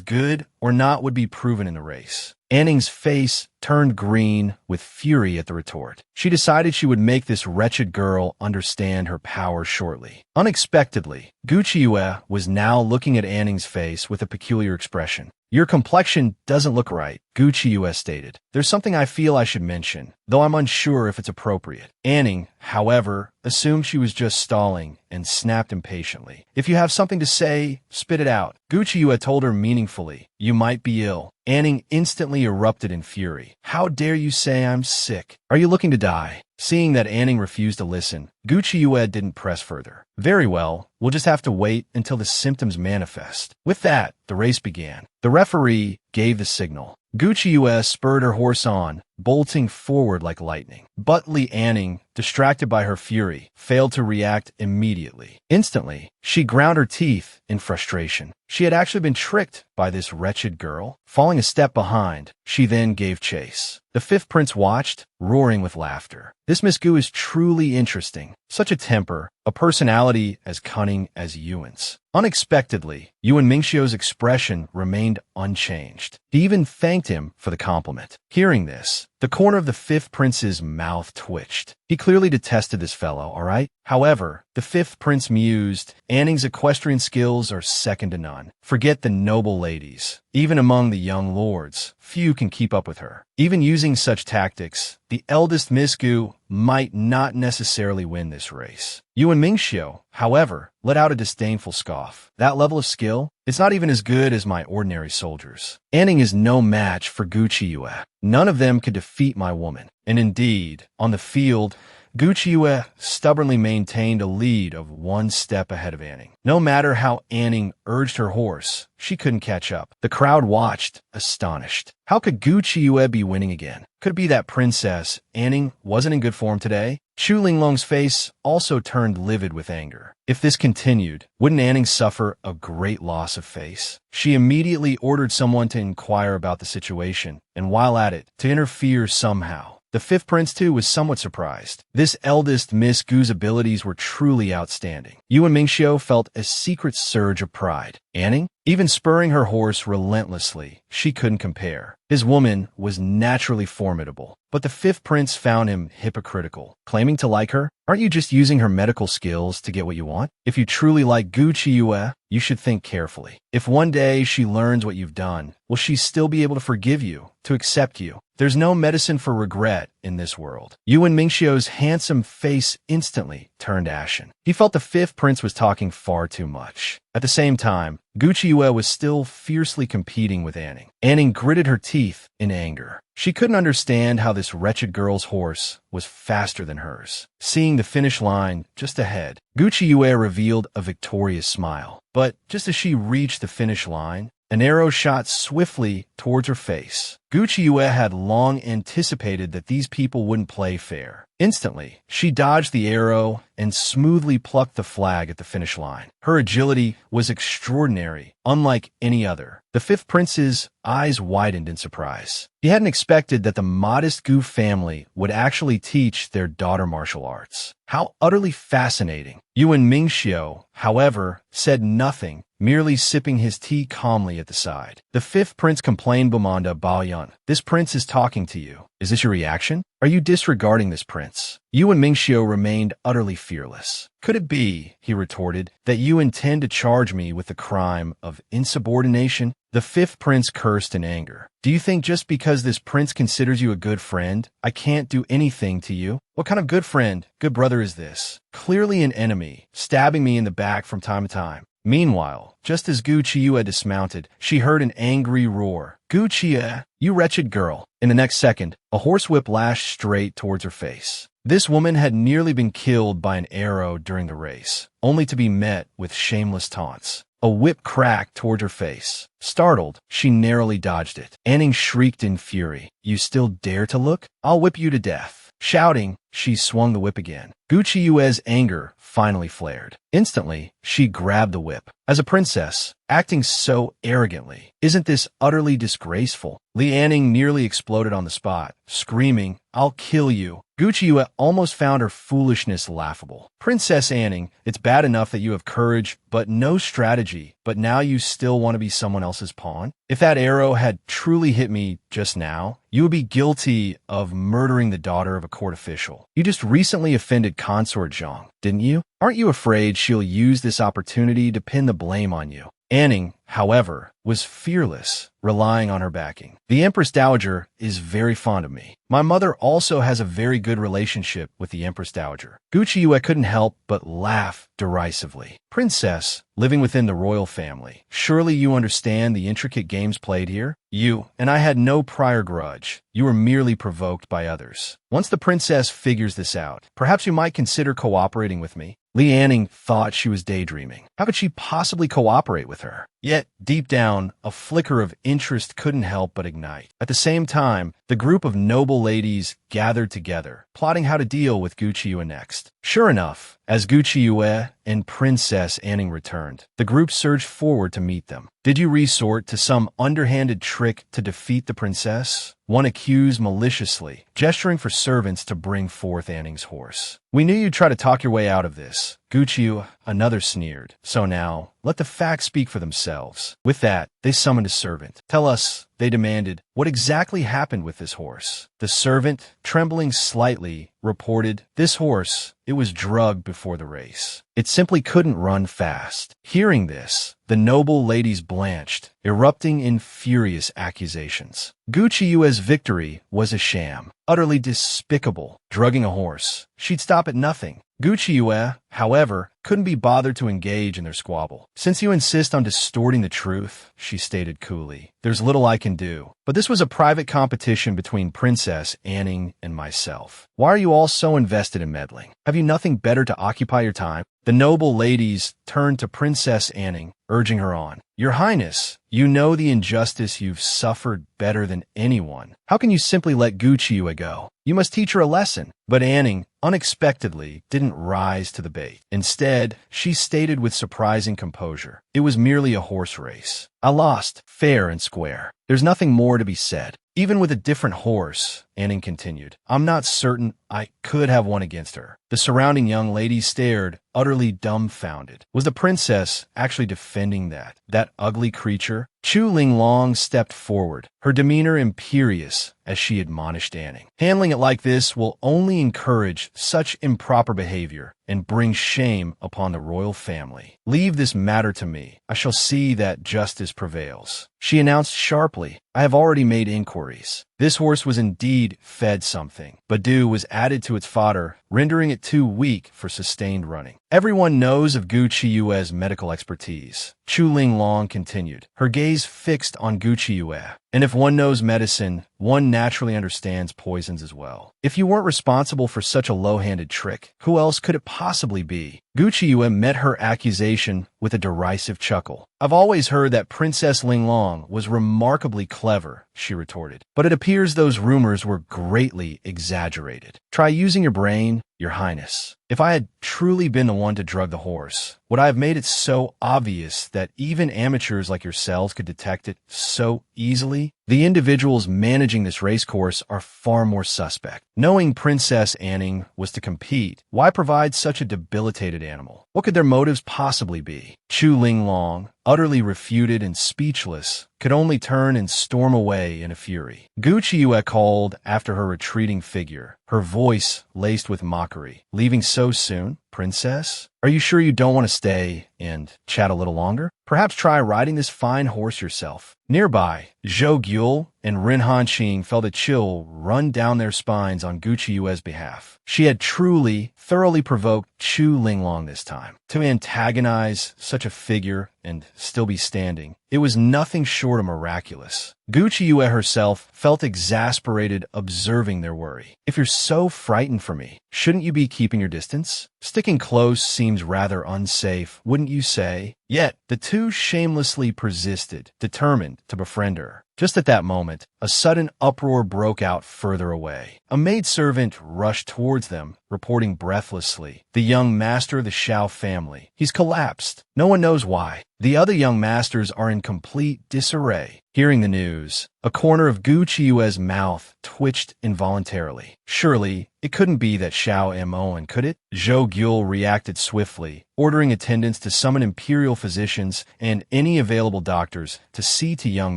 good or not would be proven in the race. Anning's face turned green with fury at the retort. She decided she would make this wretched girl understand her power shortly. Unexpectedly, Gucci Yue was now looking at Anning's face with a peculiar expression. "Your complexion doesn't look right," Gucci Yue stated. "There's something I feel I should mention, though I'm unsure if it's appropriate." Anning, however, assumed she was just stalling and snapped impatiently. "If you have something to say, spit it out." Gucci Yue told her meaningfully, "You might be ill." Anning instantly erupted in fury. "How dare you say I'm sick? Are you looking to die?" Seeing that Anning refused to listen, Gucci Yue didn't press further. "Very well, we'll just have to wait until the symptoms manifest." With that, the race began. The referee gave the signal. Gucci Yue spurred her horse on, bolting forward like lightning. Butly Anning, distracted by her fury, failed to react immediately. Instantly, she ground her teeth in frustration. She had actually been tricked by this wretched girl. Falling a step behind, she then gave chase. The fifth prince watched, roaring with laughter. "This Miss Gu is truly interesting. Such a temper, a personality as cunning as Yuan's." Unexpectedly, Yuan Mingxiu's expression remained unchanged. He even thanked him for the compliment. Hearing this, the corner of the fifth prince's mouth twitched. He clearly detested this fellow, all right? However, the fifth prince mused, "Anning's equestrian skills are second to none. Forget the noble ladies. Even among the young lords, few can keep up with her." Even using such tactics, the eldest Miss Gu might not necessarily win this race. Yuan Mingxiu, however, let out a disdainful scoff. "That level of skill? It's not even as good as my ordinary soldiers. Anning is no match for Gucci Yue. None of them could defeat my woman." And indeed, on the field, Gucci Yue stubbornly maintained a lead of one step ahead of Anning. No matter how Anning urged her horse, she couldn't catch up. The crowd watched, astonished. How could Gucci Yue be winning again? Could it be that Princess Anning wasn't in good form today? Chu Linglong's face also turned livid with anger. If this continued, wouldn't Anning suffer a great loss of face? She immediately ordered someone to inquire about the situation, and while at it, to interfere somehow. The fifth prince, too, was somewhat surprised. This eldest Miss Gu's abilities were truly outstanding. Yuan Mingxiu felt a secret surge of pride. Anning? Even spurring her horse relentlessly, she couldn't compare. His woman was naturally formidable, but the fifth prince found him hypocritical. Claiming to like her? Aren't you just using her medical skills to get what you want? If you truly like Gucci Yue, you should think carefully. If one day she learns what you've done, will she still be able to forgive you, to accept you? There's no medicine for regret in this world. Yuan Mingxiu's handsome face instantly turned ashen. He felt the fifth prince was talking far too much. At the same time, Gu Qiuyue was still fiercely competing with Anning. Anning gritted her teeth in anger. She couldn't understand how this wretched girl's horse was faster than hers. Seeing the finish line just ahead, Gu Qiuyue revealed a victorious smile. But just as she reached the finish line, an arrow shot swiftly towards her face. Gu Qiuyue had long anticipated that these people wouldn't play fair. Instantly, she dodged the arrow and smoothly plucked the flag at the finish line. Her agility was extraordinary, unlike any other. The fifth prince's eyes widened in surprise. He hadn't expected that the modest Gu family would actually teach their daughter martial arts. How utterly fascinating. Yuan Mingxiu, however, said nothing, merely sipping his tea calmly at the side. The fifth prince complained Bamanda Baoyun. This prince is talking to you. Is this your reaction? Are you disregarding this prince? Yuan Mingxiu remained utterly fearless. Could it be, he retorted, that you intend to charge me with the crime of insubordination? The fifth prince cursed in anger. Do you think just because this prince considers you a good friend, I can't do anything to you? What kind of good friend, good brother is this? Clearly an enemy, stabbing me in the back from time to time. Meanwhile, just as Gu Qiuyue dismounted, she heard an angry roar. Gu Qiuyue, you wretched girl. In the next second, a horsewhip lashed straight towards her face. This woman had nearly been killed by an arrow during the race, only to be met with shameless taunts. A whip cracked toward her face. Startled, she narrowly dodged it. Anning shrieked in fury. You still dare to look? I'll whip you to death. Shouting, she swung the whip again. Gu Qiuyue's anger finally flared. Instantly, she grabbed the whip. As a princess, acting so arrogantly, isn't this utterly disgraceful? Li Anning nearly exploded on the spot, screaming, I'll kill you. Gu Qiuyue almost found her foolishness laughable. Princess Anning, it's bad enough that you have courage, but no strategy, but now you still want to be someone else's pawn? If that arrow had truly hit me just now, you would be guilty of murdering the daughter of a court official. You just recently offended Consort Zhang, didn't you? Aren't you afraid she'll use this opportunity to pin the blame on you? Anning, however, was fearless, relying on her backing. The Empress Dowager is very fond of me. My mother also has a very good relationship with the Empress Dowager. Gu Qiuyue couldn't help but laugh derisively. Princess, living within the royal family, surely you understand the intricate games played here? You and I had no prior grudge. You were merely provoked by others. Once the princess figures this out, perhaps you might consider cooperating with me. Li Anning thought she was daydreaming. How could she possibly cooperate with her? Yet, deep down, a flicker of interest couldn't help but ignite. At the same time, the group of noble ladies gathered together, plotting how to deal with Gu Qiuyue next. Sure enough, as Gu Qiuyue and Princess Anning returned, the group surged forward to meet them. Did you resort to some underhanded trick to defeat the princess? One accused maliciously, gesturing for servants to bring forth Anning's horse. We knew you'd try to talk your way out of this. Gu Qiuyue, another sneered. So now, let the facts speak for themselves. With that, they summoned a servant. Tell us, they demanded, what exactly happened with this horse? The servant, trembling slightly, reported, this horse, it was drugged before the race. It simply couldn't run fast. Hearing this, the noble ladies blanched, erupting in furious accusations. Gu Qiuyue's victory was a sham, utterly despicable. Drugging a horse, she'd stop at nothing. Gu Qiuyue, however, couldn't be bothered to engage in their squabble. Since you insist on distorting the truth, she stated coolly, there's little I can do. But this was a private competition between Princess Anning and myself. Why are you all so invested in meddling? Have you nothing better to occupy your time? The noble ladies turned to Princess Anning, urging her on. Your Highness, you know the injustice you've suffered better than anyone. How can you simply let Gu Qiuyue go? You must teach her a lesson. But Anning, unexpectedly, didn't rise to the bait. Instead, she stated with surprising composure, it was merely a horse race. I lost, fair and square. There's nothing more to be said. Even with a different horse, Anning continued, I'm not certain I could have won against her. The surrounding young ladies stared, utterly dumbfounded. Was the princess actually defending that ugly creature? Chu Linglong stepped forward, her demeanor imperious as she admonished Anning. Handling it like this will only encourage such improper behavior and bring shame upon the royal family. Leave this matter to me. I shall see that justice prevails. She announced sharply, I have already made inquiries. This horse was indeed fed something, but dew was added to its fodder, rendering it too weak for sustained running. Everyone knows of Gu Qiyue's medical expertise. Chu Linglong continued, her gaze fixed on Gu Qiyue. And if one knows medicine, one naturally understands poisons as well. If you weren't responsible for such a low-handed trick, who else could it possibly be? Gu Qiyue met her accusation with a derisive chuckle. I've always heard that Princess Linglong was remarkably clever, she retorted. But it appears those rumors were greatly exaggerated. Try using your brain, Your Highness. If I had truly been the one to drug the horse, would I have made it so obvious that even amateurs like yourselves could detect it so easily? The individuals managing this racecourse are far more suspect. Knowing Princess Anning was to compete, why provide such a debilitated animal? What could their motives possibly be? Chu Linglong, utterly refuted and speechless, could only turn and storm away in a fury. Gu Qiyue called after her retreating figure, her voice laced with mockery. Leaving so soon, Princess? Are you sure you don't want to stay and chat a little longer? Perhaps try riding this fine horse yourself. Nearby, Zhou Gyul and Ren Hanqing felt a chill run down their spines on Gu Qiyue's behalf. She had thoroughly provoked Chu Linglong this time. To antagonize such a figure and still be standing, it was nothing short of miraculous. Gu Qiyue herself felt exasperated observing their worry. If you're so frightened for me, shouldn't you be keeping your distance? Sticking close seems rather unsafe, wouldn't you say? Yet, the two shamelessly persisted, determined to befriend her. Just at that moment, a sudden uproar broke out further away. A maidservant rushed towards them, reporting breathlessly, "The young master of the Shao family. He's collapsed. No one knows why. The other young masters are in complete disarray." Hearing the news, a corner of Gu Qiyue's mouth twitched involuntarily. Surely, it couldn't be that Xiao Moen, could it? Zhou Gyul reacted swiftly, ordering attendants to summon imperial physicians and any available doctors to see to young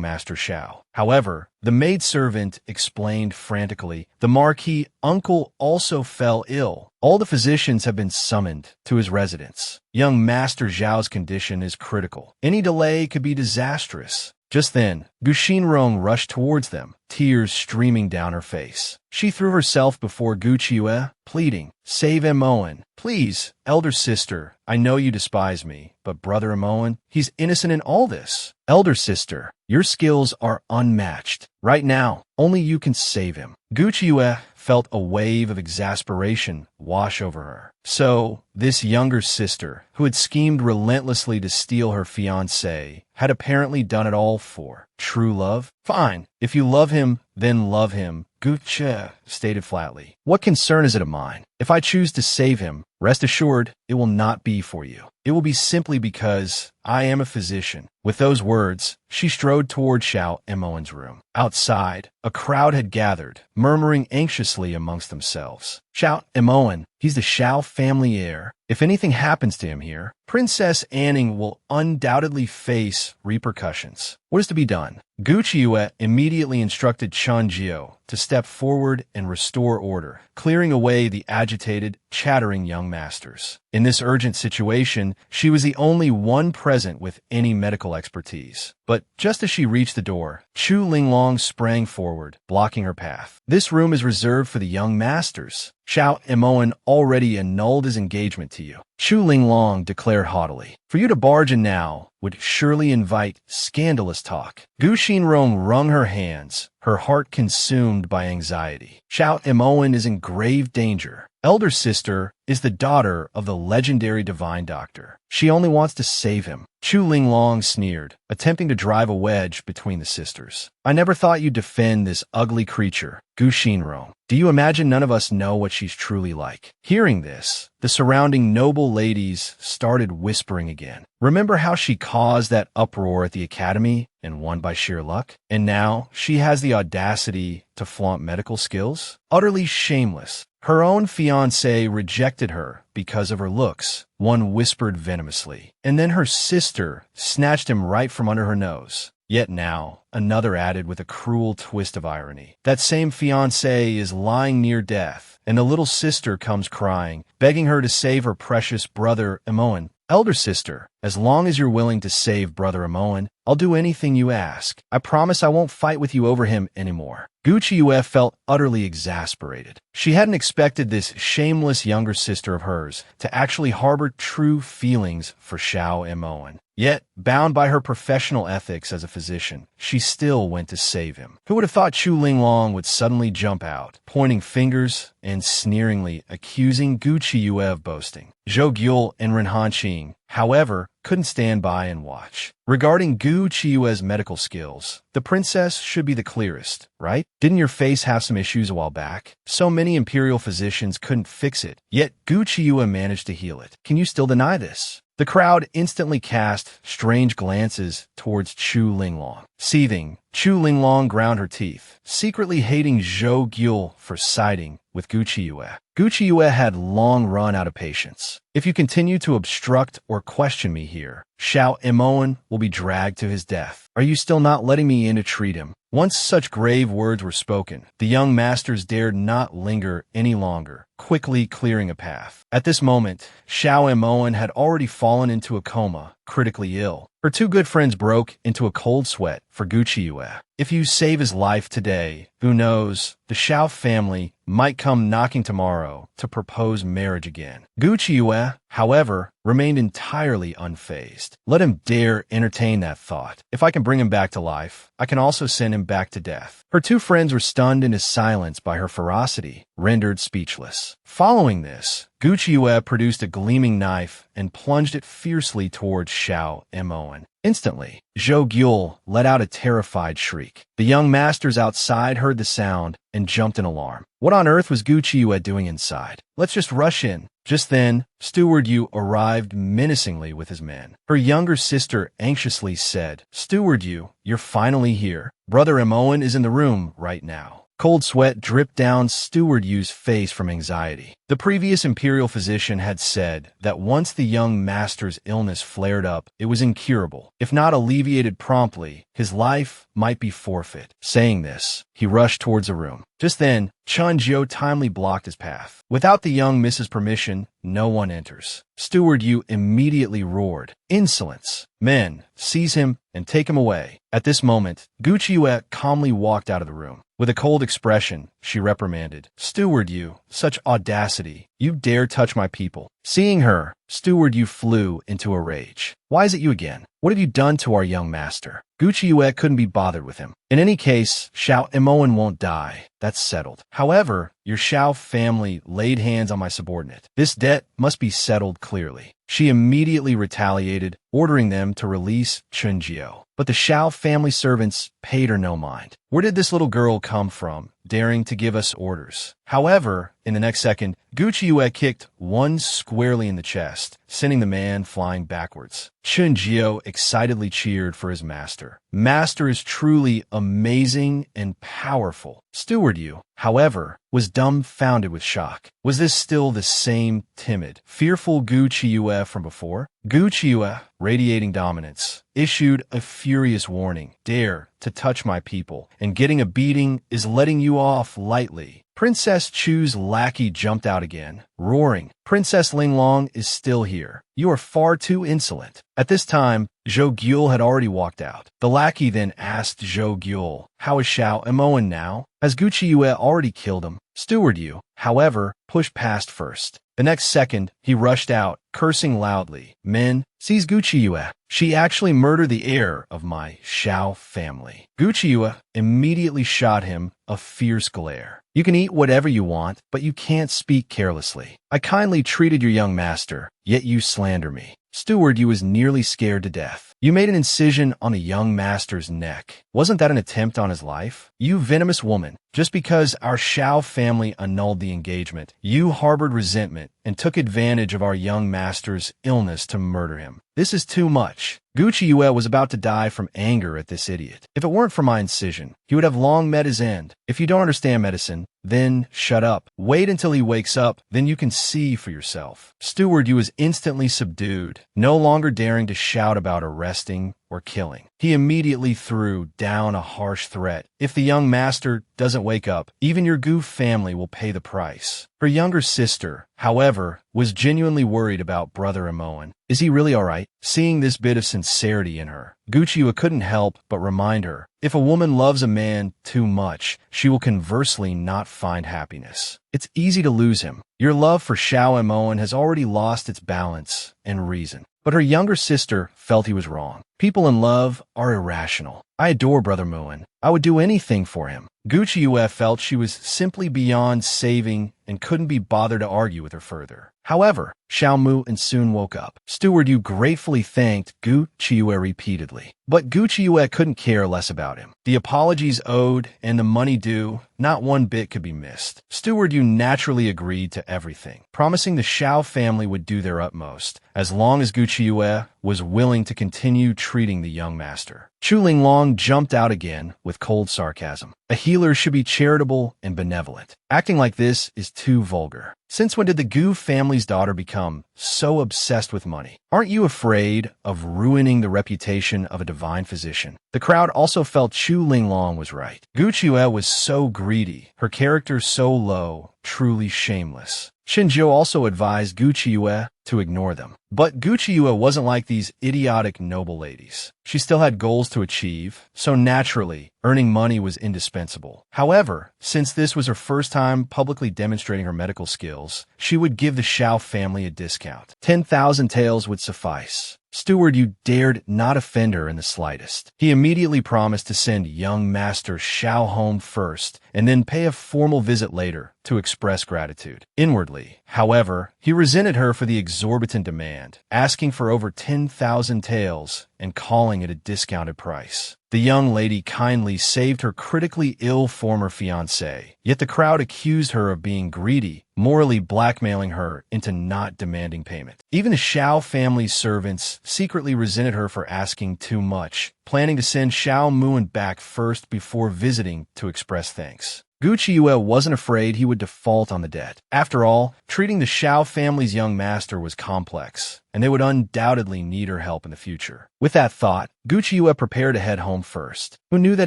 Master Xiao. However, the maidservant explained frantically, the Marquis uncle also fell ill. All the physicians have been summoned to his residence. Young Master Zhao's condition is critical. Any delay could be disastrous. Just then, Gu Xinrong rushed towards them, tears streaming down her face. She threw herself before Gu Qiyue, pleading, "Save Moen. Please, elder sister, I know you despise me, but brother Moen, he's innocent in all this. Elder sister, your skills are unmatched. Right now, only you can save him." Gu Qiyue felt a wave of exasperation wash over her. So, this younger sister, who had schemed relentlessly to steal her fiancé, had apparently done it all for true love? Fine, if you love him, then love him, Gu Qiyue stated flatly. What concern is it of mine? If I choose to save him, rest assured, it will not be for you. It will be simply because I am a physician. With those words, she strode toward Xiao Moen's room. Outside, a crowd had gathered, murmuring anxiously amongst themselves. Xiao Moen, he's the Xiao family heir. If anything happens to him here, Princess Anning will undoubtedly face repercussions. What is to be done? Gu Qiyue immediately instructed Chen Jiu to step forward and restore order, clearing away the agitated, chattering young masters. In this urgent situation, she was the only one present with any medical expertise. But just as she reached the door, Chu Linglong sprang forward, blocking her path. "This room is reserved for the young masters. Xiao Moen already annulled his engagement to you," Chu Linglong declared haughtily. "For you to barge in now would surely invite scandalous talk." Gu Xinrong wrung her hands, her heart consumed by anxiety. Xiao Moen is in grave danger. Elder sister is the daughter of the legendary divine doctor. She only wants to save him. Chu Linglong sneered, attempting to drive a wedge between the sisters. "I never thought you'd defend this ugly creature, Gu Xinrong. Do you imagine none of us know what she's truly like?" Hearing this, the surrounding noble ladies started whispering again. Remember how she caused that uproar at the academy and won by sheer luck? And now she has the audacity to flaunt medical skills? Utterly shameless. Her own fiancé rejected her because of her looks, one whispered venomously. And then her sister snatched him right from under her nose. Yet now, another added with a cruel twist of irony. That same fiancé is lying near death, and the little sister comes crying, begging her to save her precious brother Moen. "Elder sister, as long as you're willing to save brother Moen, I'll do anything you ask. I promise I won't fight with you over him anymore. Gu Qiuyue felt utterly exasperated. She hadn't expected this shameless younger sister of hers to actually harbor true feelings for Xiao Emoan. Yet, bound by her professional ethics as a physician, she still went to save him. Who would have thought Chu Linglong would suddenly jump out, pointing fingers and sneeringly accusing Gu Qiuyue of boasting? Zhou Gyul and Ren Hanqing, however, couldn't stand by and watch. Regarding Gu Qiue's medical skills, the princess should be the clearest, right? Didn't your face have some issues a while back? So many imperial physicians couldn't fix it, yet Gu Qiuyue managed to heal it. Can you still deny this? The crowd instantly cast strange glances towards Chu Linglong. Seething, Chu Linglong ground her teeth, secretly hating Zhou Gyul for siding with Gu Qiuyue. Gu Qiuyue had long run out of patience. If you continue to obstruct or question me here, Xiao Emoan will be dragged to his death. Are you still not letting me in to treat him? Once such grave words were spoken, the young masters dared not linger any longer, quickly clearing a path. At this moment, Xiao Emoan had already fallen into a coma, critically ill. Her two good friends broke into a cold sweat for Gu Qiuyue. If you save his life today, who knows, the Xiao family might come knocking tomorrow to propose marriage again. Gu Qiuyue, however, remained entirely unfazed. Let him dare entertain that thought. If I can bring him back to life, I can also send him back to death. Her two friends were stunned into silence by her ferocity, rendered speechless. Following this, Gu Qiuyue produced a gleaming knife and plunged it fiercely towards Xiao Emoan. Instantly, Zhou Gyul let out a terrified shriek. The young masters outside heard the sound and jumped in alarm. What on earth was Gu Qiuyue doing inside? Let's just rush in. Just then, Steward Yu arrived menacingly with his men. Her younger sister anxiously said, "Steward Yu, you're finally here. Brother Emoan is in the room right now." Cold sweat dripped down Steward Yu's face from anxiety. The previous imperial physician had said that once the young master's illness flared up, it was incurable. If not alleviated promptly, his life might be forfeit. Saying this, he rushed towards the room. Just then, Chun Jiu timely blocked his path. Without the young Mrs. permission, no one enters. Steward Yu immediately roared, "Insolence! Men, seize him and take him away." At this moment, Gu Qiuyue calmly walked out of the room. With a cold expression, she reprimanded, "Steward Yu, such audacity! You dare touch my people." Seeing her, Steward Yu flew into a rage. "Why is it you again? What have you done to our young master?" Gu Qiuyue couldn't be bothered with him. "In any case, Xiao Emoan won't die. That's settled. However, your Xiao family laid hands on my subordinate. This debt must be settled clearly." She immediately retaliated, ordering them to release Chunjiu. But the Xiao family servants paid her no mind. Where did this little girl come from, daring to give us orders? However, in the next second, Gu Qiuyue kicked one squarely in the chest, sending the man flying backwards. Chunjiu excitedly cheered for his master. "Master is truly amazing and powerful." Steward Yu, however, was dumbfounded with shock. Was this still the same timid, fearful Gu Qiuyue from before? Gu Qiuyue, radiating dominance, issued a furious warning. "Dare to touch my people, and getting a beating is letting you off lightly." Princess Chu's lackey jumped out again, roaring, "Princess Linglong is still here. You are far too insolent." At this time, Zhou Gyul had already walked out. The lackey then asked Zhou Gyul, "How is Xiao Emoan now? Has Gu Qiuyue already killed him?" Steward Yu, however, pushed past first. The next second, he rushed out, cursing loudly, "Men, seize Gu Qiuyue. She actually murdered the heir of my Xiao family." Gu Qiuyue immediately shot him a fierce glare. "You can eat whatever you want, but you can't speak carelessly. I kindly treated your young master, yet you slander me." Steward Yu was nearly scared to death. "You made an incision on a young master's neck. Wasn't that an attempt on his life? You venomous woman. Just because our Xiao family annulled the engagement, you harbored resentment and took advantage of our young master's illness to murder him. This is too much." Gu Qiuyue was about to die from anger at this idiot. "If it weren't for my incision, he would have long met his end. If you don't understand medicine, then shut up. Wait until he wakes up, then you can see for yourself." Steward Yu was instantly subdued, no longer daring to shout about arresting or killing. He immediately threw down a harsh threat. "If the young master doesn't wake up, even your Gu family will pay the price." Her younger sister, however, was genuinely worried about Brother Emoan. Is he really all right? Seeing this bit of sincerity in her, Gu Chiyue couldn't help but remind her, if a woman loves a man too much, she will conversely not find happiness. It's easy to lose him. Your love for Xiao Moen has already lost its balance and reason. But her younger sister felt he was wrong. People in love are irrational. I adore Brother Moen. I would do anything for him. Gu Chiyue felt she was simply beyond saving and couldn't be bothered to argue with her further. However, Xiao Mu and soon woke up. Steward Yu gratefully thanked Gu Chiyue repeatedly. But Gu Chiyue couldn't care less about him. The apologies owed and the money due, not one bit could be missed. Steward Yu naturally agreed to everything, promising the Xiao family would do their utmost, as long as Gu Chiyue was willing to continue treating the young master. Chu Linglong jumped out again with cold sarcasm. A healer should be charitable and benevolent. Acting like this is too vulgar. Since when did the Gu family's daughter become so obsessed with money? Aren't you afraid of ruining the reputation of a divine physician? The crowd also felt Chu Linglong was right. Gu Chiyue was so greedy, her character so low, truly shameless. Shinjo also advised Gu Chiyue to ignore them. But Gu Chiyue wasn't like these idiotic noble ladies. She still had goals to achieve, so naturally, earning money was indispensable. However, since this was her first time publicly demonstrating her medical skills, she would give the Xiao family a discount. 10,000 taels would suffice. Steward Yu dared not offend her in the slightest. He immediately promised to send young Master Xiao home first, and then pay a formal visit later to express gratitude. Inwardly, however, he resented her for the exorbitant demand, asking for over 10,000 taels and calling it a discounted price. The young lady kindly saved her critically ill former fiancé, yet the crowd accused her of being greedy, morally blackmailing her into not demanding payment. Even the Xiao family's servants secretly resented her for asking too much, planning to send Xiao Muan back first before visiting to express thanks. Gu Chiyue wasn't afraid he would default on the debt. After all, treating the Xiao family's young master was complex, and they would undoubtedly need her help in the future. With that thought, Gu Chiyue prepared to head home first. Who knew that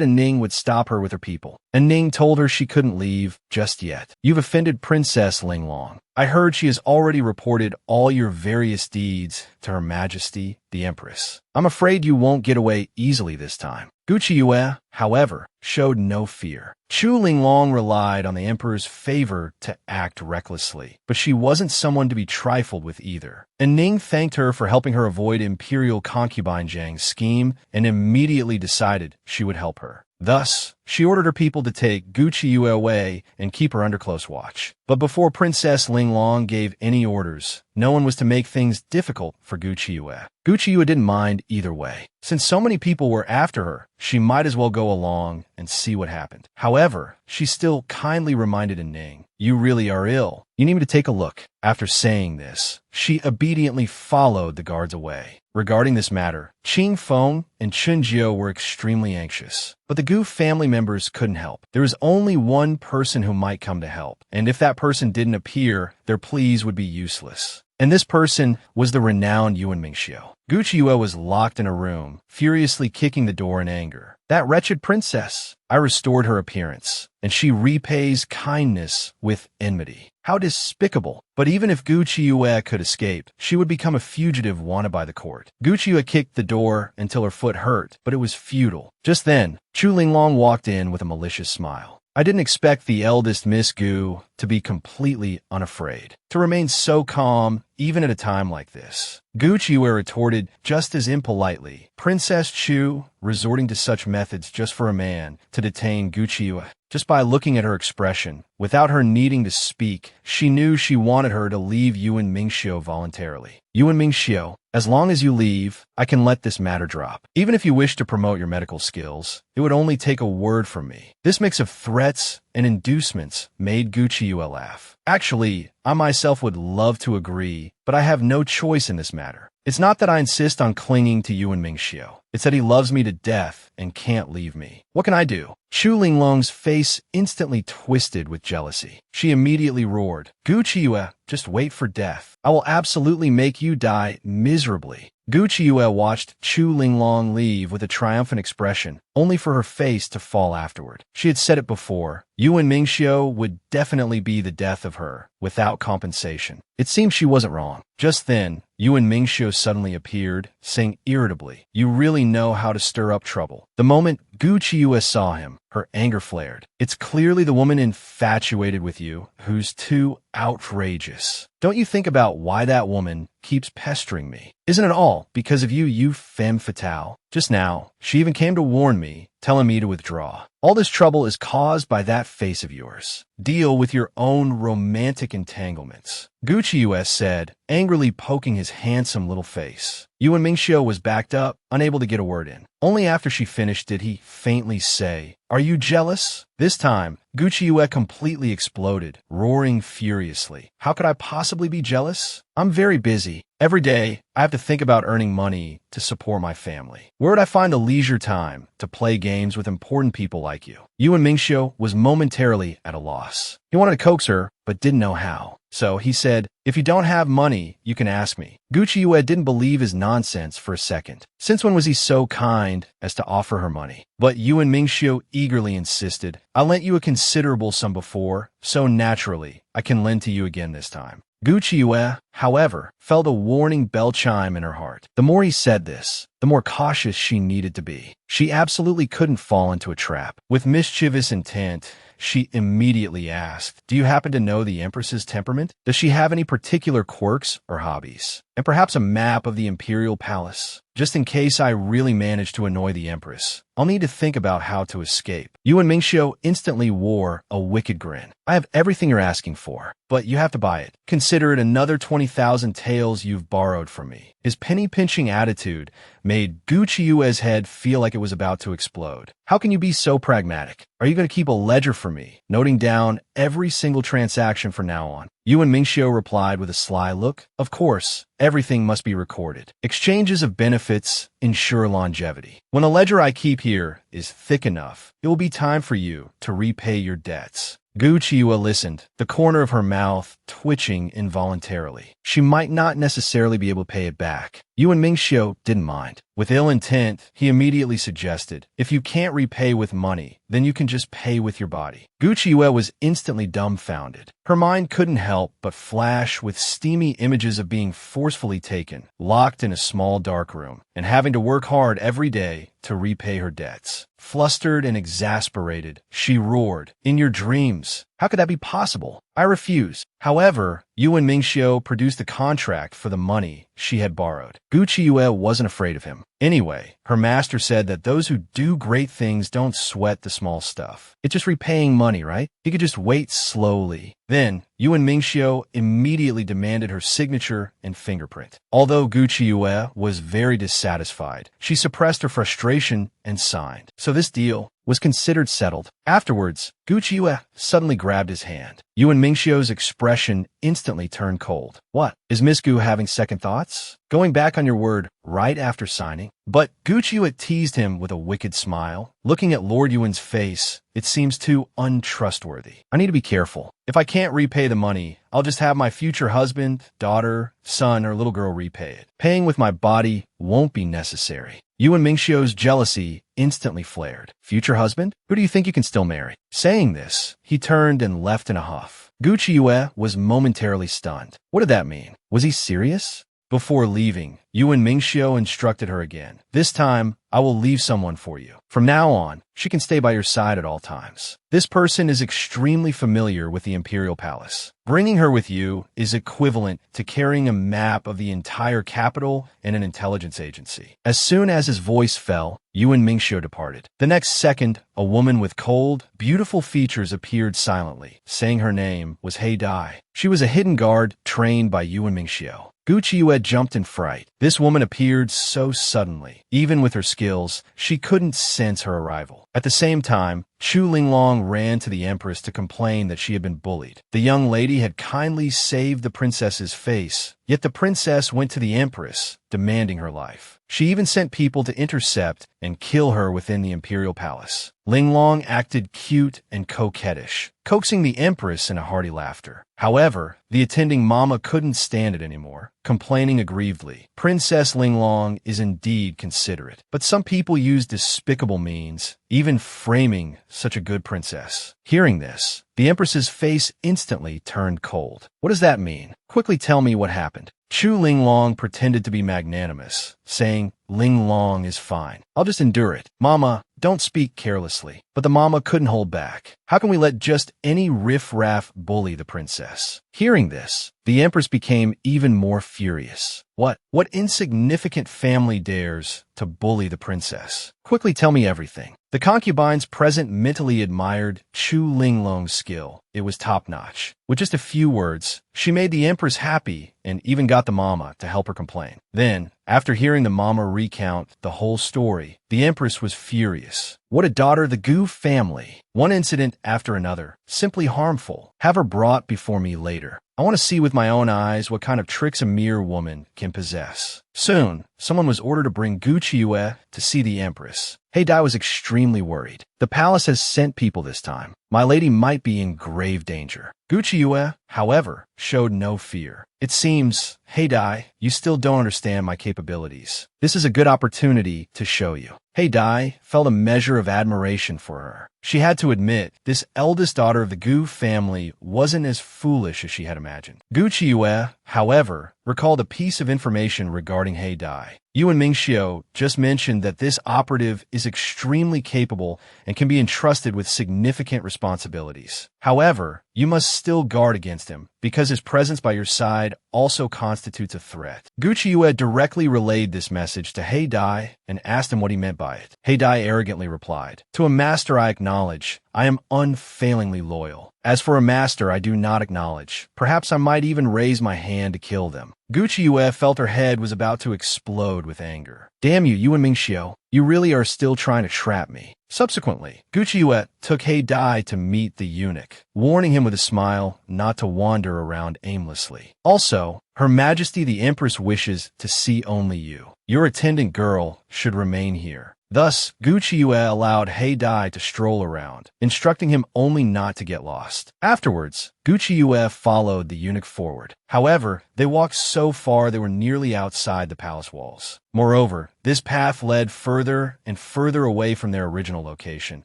Ning would stop her with her people? Ning told her she couldn't leave just yet. You've offended Princess Linglong. I heard she has already reported all your various deeds to Her Majesty, the Empress. I'm afraid you won't get away easily this time. Gu Chiyue, however, showed no fear. Chu Linglong relied on the emperor's favor to act recklessly, but she wasn't someone to be trifled with either. Ning thanked her for helping her avoid imperial concubine Zhang's scheme and immediately decided she would help her. Thus, she ordered her people to take Gu Chiyue away and keep her under close watch. But before Princess Linglong gave any orders, no one was to make things difficult for Gu Chiyue. Gu Chiyue didn't mind either way. Since so many people were after her, she might as well go along and see what happened. However, she still kindly reminded Ning, "You really are ill. You need me to take a look." After saying this, she obediently followed the guards away. Regarding this matter, Qing Feng and Chun Jiu were extremely anxious. But the Gu family members couldn't help. There was only one person who might come to help, and if that person didn't appear, their pleas would be useless. And this person was the renowned Yuan Mingxiu. Gu Chiyue was locked in a room, furiously kicking the door in anger. That wretched princess! I restored her appearance, and she repays kindness with enmity. How despicable! But even if Gu Chiyue could escape, she would become a fugitive wanted by the court. Gu Chiyue kicked the door until her foot hurt, but it was futile. Just then, Chu Linglong walked in with a malicious smile. I didn't expect the eldest Miss Gu to be completely unafraid, to remain so calm even at a time like this. Gu Chiyue retorted just as impolitely. Princess Chu, resorting to such methods just for a man to detain Gu Chiyue. Just by looking at her expression, without her needing to speak, she knew she wanted her to leave Yuan Mingxiu voluntarily. Yuan Mingxiu, as long as you leave, I can let this matter drop. Even if you wish to promote your medical skills, it would only take a word from me. This mix of threats and inducements made Gu Chiyue laugh. Actually, I myself would love to agree, but I have no choice in this matter. It's not that I insist on clinging to Yuan Mingxiu. It's that he loves me to death and can't leave me. What can I do? Chu Linglong's face instantly twisted with jealousy. She immediately roared, Gu Chiyue, just wait for death. I will absolutely make you die miserably. Gu Chiyue watched Chu Linglong leave with a triumphant expression, only for her face to fall afterward. She had said it before, Yuan Mingxiu would definitely be the death of her, without compensation. It seemed she wasn't wrong. Just then, Yuan Mingxiu suddenly appeared, saying irritably, "You really know how to stir up trouble." The moment Gu Qiuyue saw him, her anger flared. "It's clearly the woman infatuated with you who's too outrageous. Don't you think about why that woman keeps pestering me? Isn't it all because of you, you femme fatale? Just now, she even came to warn me, telling me to withdraw. All this trouble is caused by that face of yours. Deal with your own romantic entanglements." Gu Qiuyue said, angrily poking his handsome little face. Yuan Mingxiu was backed up, unable to get a word in. Only after she finished did he faintly say, "Are you jealous?" This time, Gu Qiuyue completely exploded, roaring furiously. "How could I possibly be jealous? I'm very busy. Every day, I have to think about earning money to support my family. Where would I find the leisure time to play games with important people like you?" Yuan Mingxiu was momentarily at a loss. He wanted to coax her, but didn't know how. So he said, "If you don't have money, you can ask me." Gu Qiuyue didn't believe his nonsense for a second. Since when was he so kind as to offer her money? But Yuan Mingxiu eagerly insisted, "I lent you a considerable sum before, so naturally, I can lend to you again this time." Gu Qiuyue, however, felt a warning bell chime in her heart. The more he said this, the more cautious she needed to be. She absolutely couldn't fall into a trap. With mischievous intent, she immediately asked, "Do you happen to know the Empress's temperament? Does she have any particular quirks or hobbies? And perhaps a map of the Imperial Palace? Just in case I really manage to annoy the Empress, I'll need to think about how to escape." Yuan Mingxiu instantly wore a wicked grin. "I have everything you're asking for, but you have to buy it. Consider it another 20,000 taels you've borrowed from me." His penny-pinching attitude made Gu Qiuyue's head feel like it was about to explode. "How can you be so pragmatic? Are you going to keep a ledger for me, noting down every single transaction from now on?" Yuan Mingxiu replied with a sly look, "Of course, everything must be recorded. Exchanges of benefits ensure longevity. When the ledger I keep here is thick enough, it will be time for you to repay your debts." Gu Qiuyue listened, the corner of her mouth twitching involuntarily. She might not necessarily be able to pay it back. Yuan Mingxiu didn't mind. With ill intent, he immediately suggested, "If you can't repay with money, then you can just pay with your body." Gu Qiuyue was instantly dumbfounded. Her mind couldn't help but flash with steamy images of being forcefully taken, locked in a small dark room, and having to work hard every day to repay her debts. Flustered and exasperated, she roared, "In your dreams! How could that be possible? I refuse." However, Yuan Mingxiu produced a contract for the money she had borrowed. Gu Qiuyue wasn't afraid of him. Anyway, her master said that those who do great things don't sweat the small stuff. It's just repaying money, right? He could just wait slowly. Then, Yuan Mingxiu immediately demanded her signature and fingerprint. Although Gu Qiuyue was very dissatisfied, she suppressed her frustration and signed. So this deal was considered settled. Afterwards, Gu Qiuyue suddenly grabbed his hand. Yuan Mingxiu's expression instantly turned cold. "What? Is Miss Gu having second thoughts? Going back on your word right after signing?" But Gu Qiuyue teased him with a wicked smile. "Looking at Lord Yuan's face, it seems too untrustworthy. I need to be careful. If I can't repay the money, I'll just have my future husband, daughter, son, or little girl repay it. Paying with my body won't be necessary." Yuan Mingxiu's jealousy instantly flared. "Future husband? Who do you think you can still marry?" Saying this, he turned and left in a huff. Gu Qiuyue was momentarily stunned. What did that mean? Was he serious? Before leaving, Yuan Mingxiu instructed her again. "This time, I will leave someone for you. From now on, she can stay by your side at all times. This person is extremely familiar with the Imperial Palace. Bringing her with you is equivalent to carrying a map of the entire capital and an intelligence agency." As soon as his voice fell, Yuan Mingxiu departed. The next second, a woman with cold, beautiful features appeared silently, saying her name was He Dai. She was a hidden guard trained by Yuan Mingxiu. Gu Qiuyue jumped in fright. This woman appeared so suddenly. Even with her skills, she couldn't sense her arrival. At the same time, Chu Linglong ran to the Empress to complain that she had been bullied. The young lady had kindly saved the princess's face, yet the princess went to the Empress, demanding her life. She even sent people to intercept and kill her within the Imperial Palace. Linglong acted cute and coquettish, coaxing the Empress in a hearty laughter. However, the attending mama couldn't stand it anymore. complaining aggrievedly. Princess Linglong is indeed considerate, but some people use despicable means, even framing such a good princess. Hearing this, the Empress's face instantly turned cold. What does that mean? Quickly tell me what happened. Chu Linglong pretended to be magnanimous, saying, Linglong is fine. I'll just endure it. Mama, don't speak carelessly. But the mama couldn't hold back. How can we let just any riff-raff bully the princess? Hearing this, the Empress became even more furious. What insignificant family dares to bully the princess? Quickly tell me everything. The concubines present mentally admired Chu Linglong's skill. It was top-notch. With just a few words, she made the Empress happy and even got the mama to help her complain. Then, after hearing the mama recount the whole story, the Empress was furious. What a daughter, the Gu family. One incident after another, simply harmful. Have her brought before me later. I want to see with my own eyes what kind of tricks a mere woman can possess. Soon, someone was ordered to bring Gu Qiue to see the Empress. He Dai was extremely worried. The palace has sent people this time. My lady might be in grave danger. Gu Qiue, however, showed no fear. It seems, He Dai, you still don't understand my capabilities. This is a good opportunity to show you. He Dai felt a measure of admiration for her. She had to admit, this eldest daughter of the Gu family wasn't as foolish as she had imagined. Gu Qiue, however, recalled a piece of information regarding He Dai. Yuan Mingxiu just mentioned that this operative is extremely capable and can be entrusted with significant responsibilities. However, you must still guard against him, because his presence by your side also constitutes a threat. Gu Qiue directly relayed this message to He Dai and asked him what he meant by it. He Dai arrogantly replied, To a master I acknowledge, I am unfailingly loyal. As for a master I do not acknowledge. Perhaps I might even raise my hand to kill them. Gu Qiue felt her head was about to explode with anger. Damn you, Yuan Mingxiu. You really are still trying to trap me. Subsequently, Gu Qiue took He Dai to meet the eunuch, warning him with a smile not to wander around aimlessly. Also, Her Majesty the Empress wishes to see only you. Your attendant girl should remain here. Thus, Gu Qiue allowed He Dai to stroll around, instructing him only not to get lost. Afterwards, Gu Qiue followed the eunuch forward. However, they walked so far they were nearly outside the palace walls. Moreover, this path led further and further away from their original location,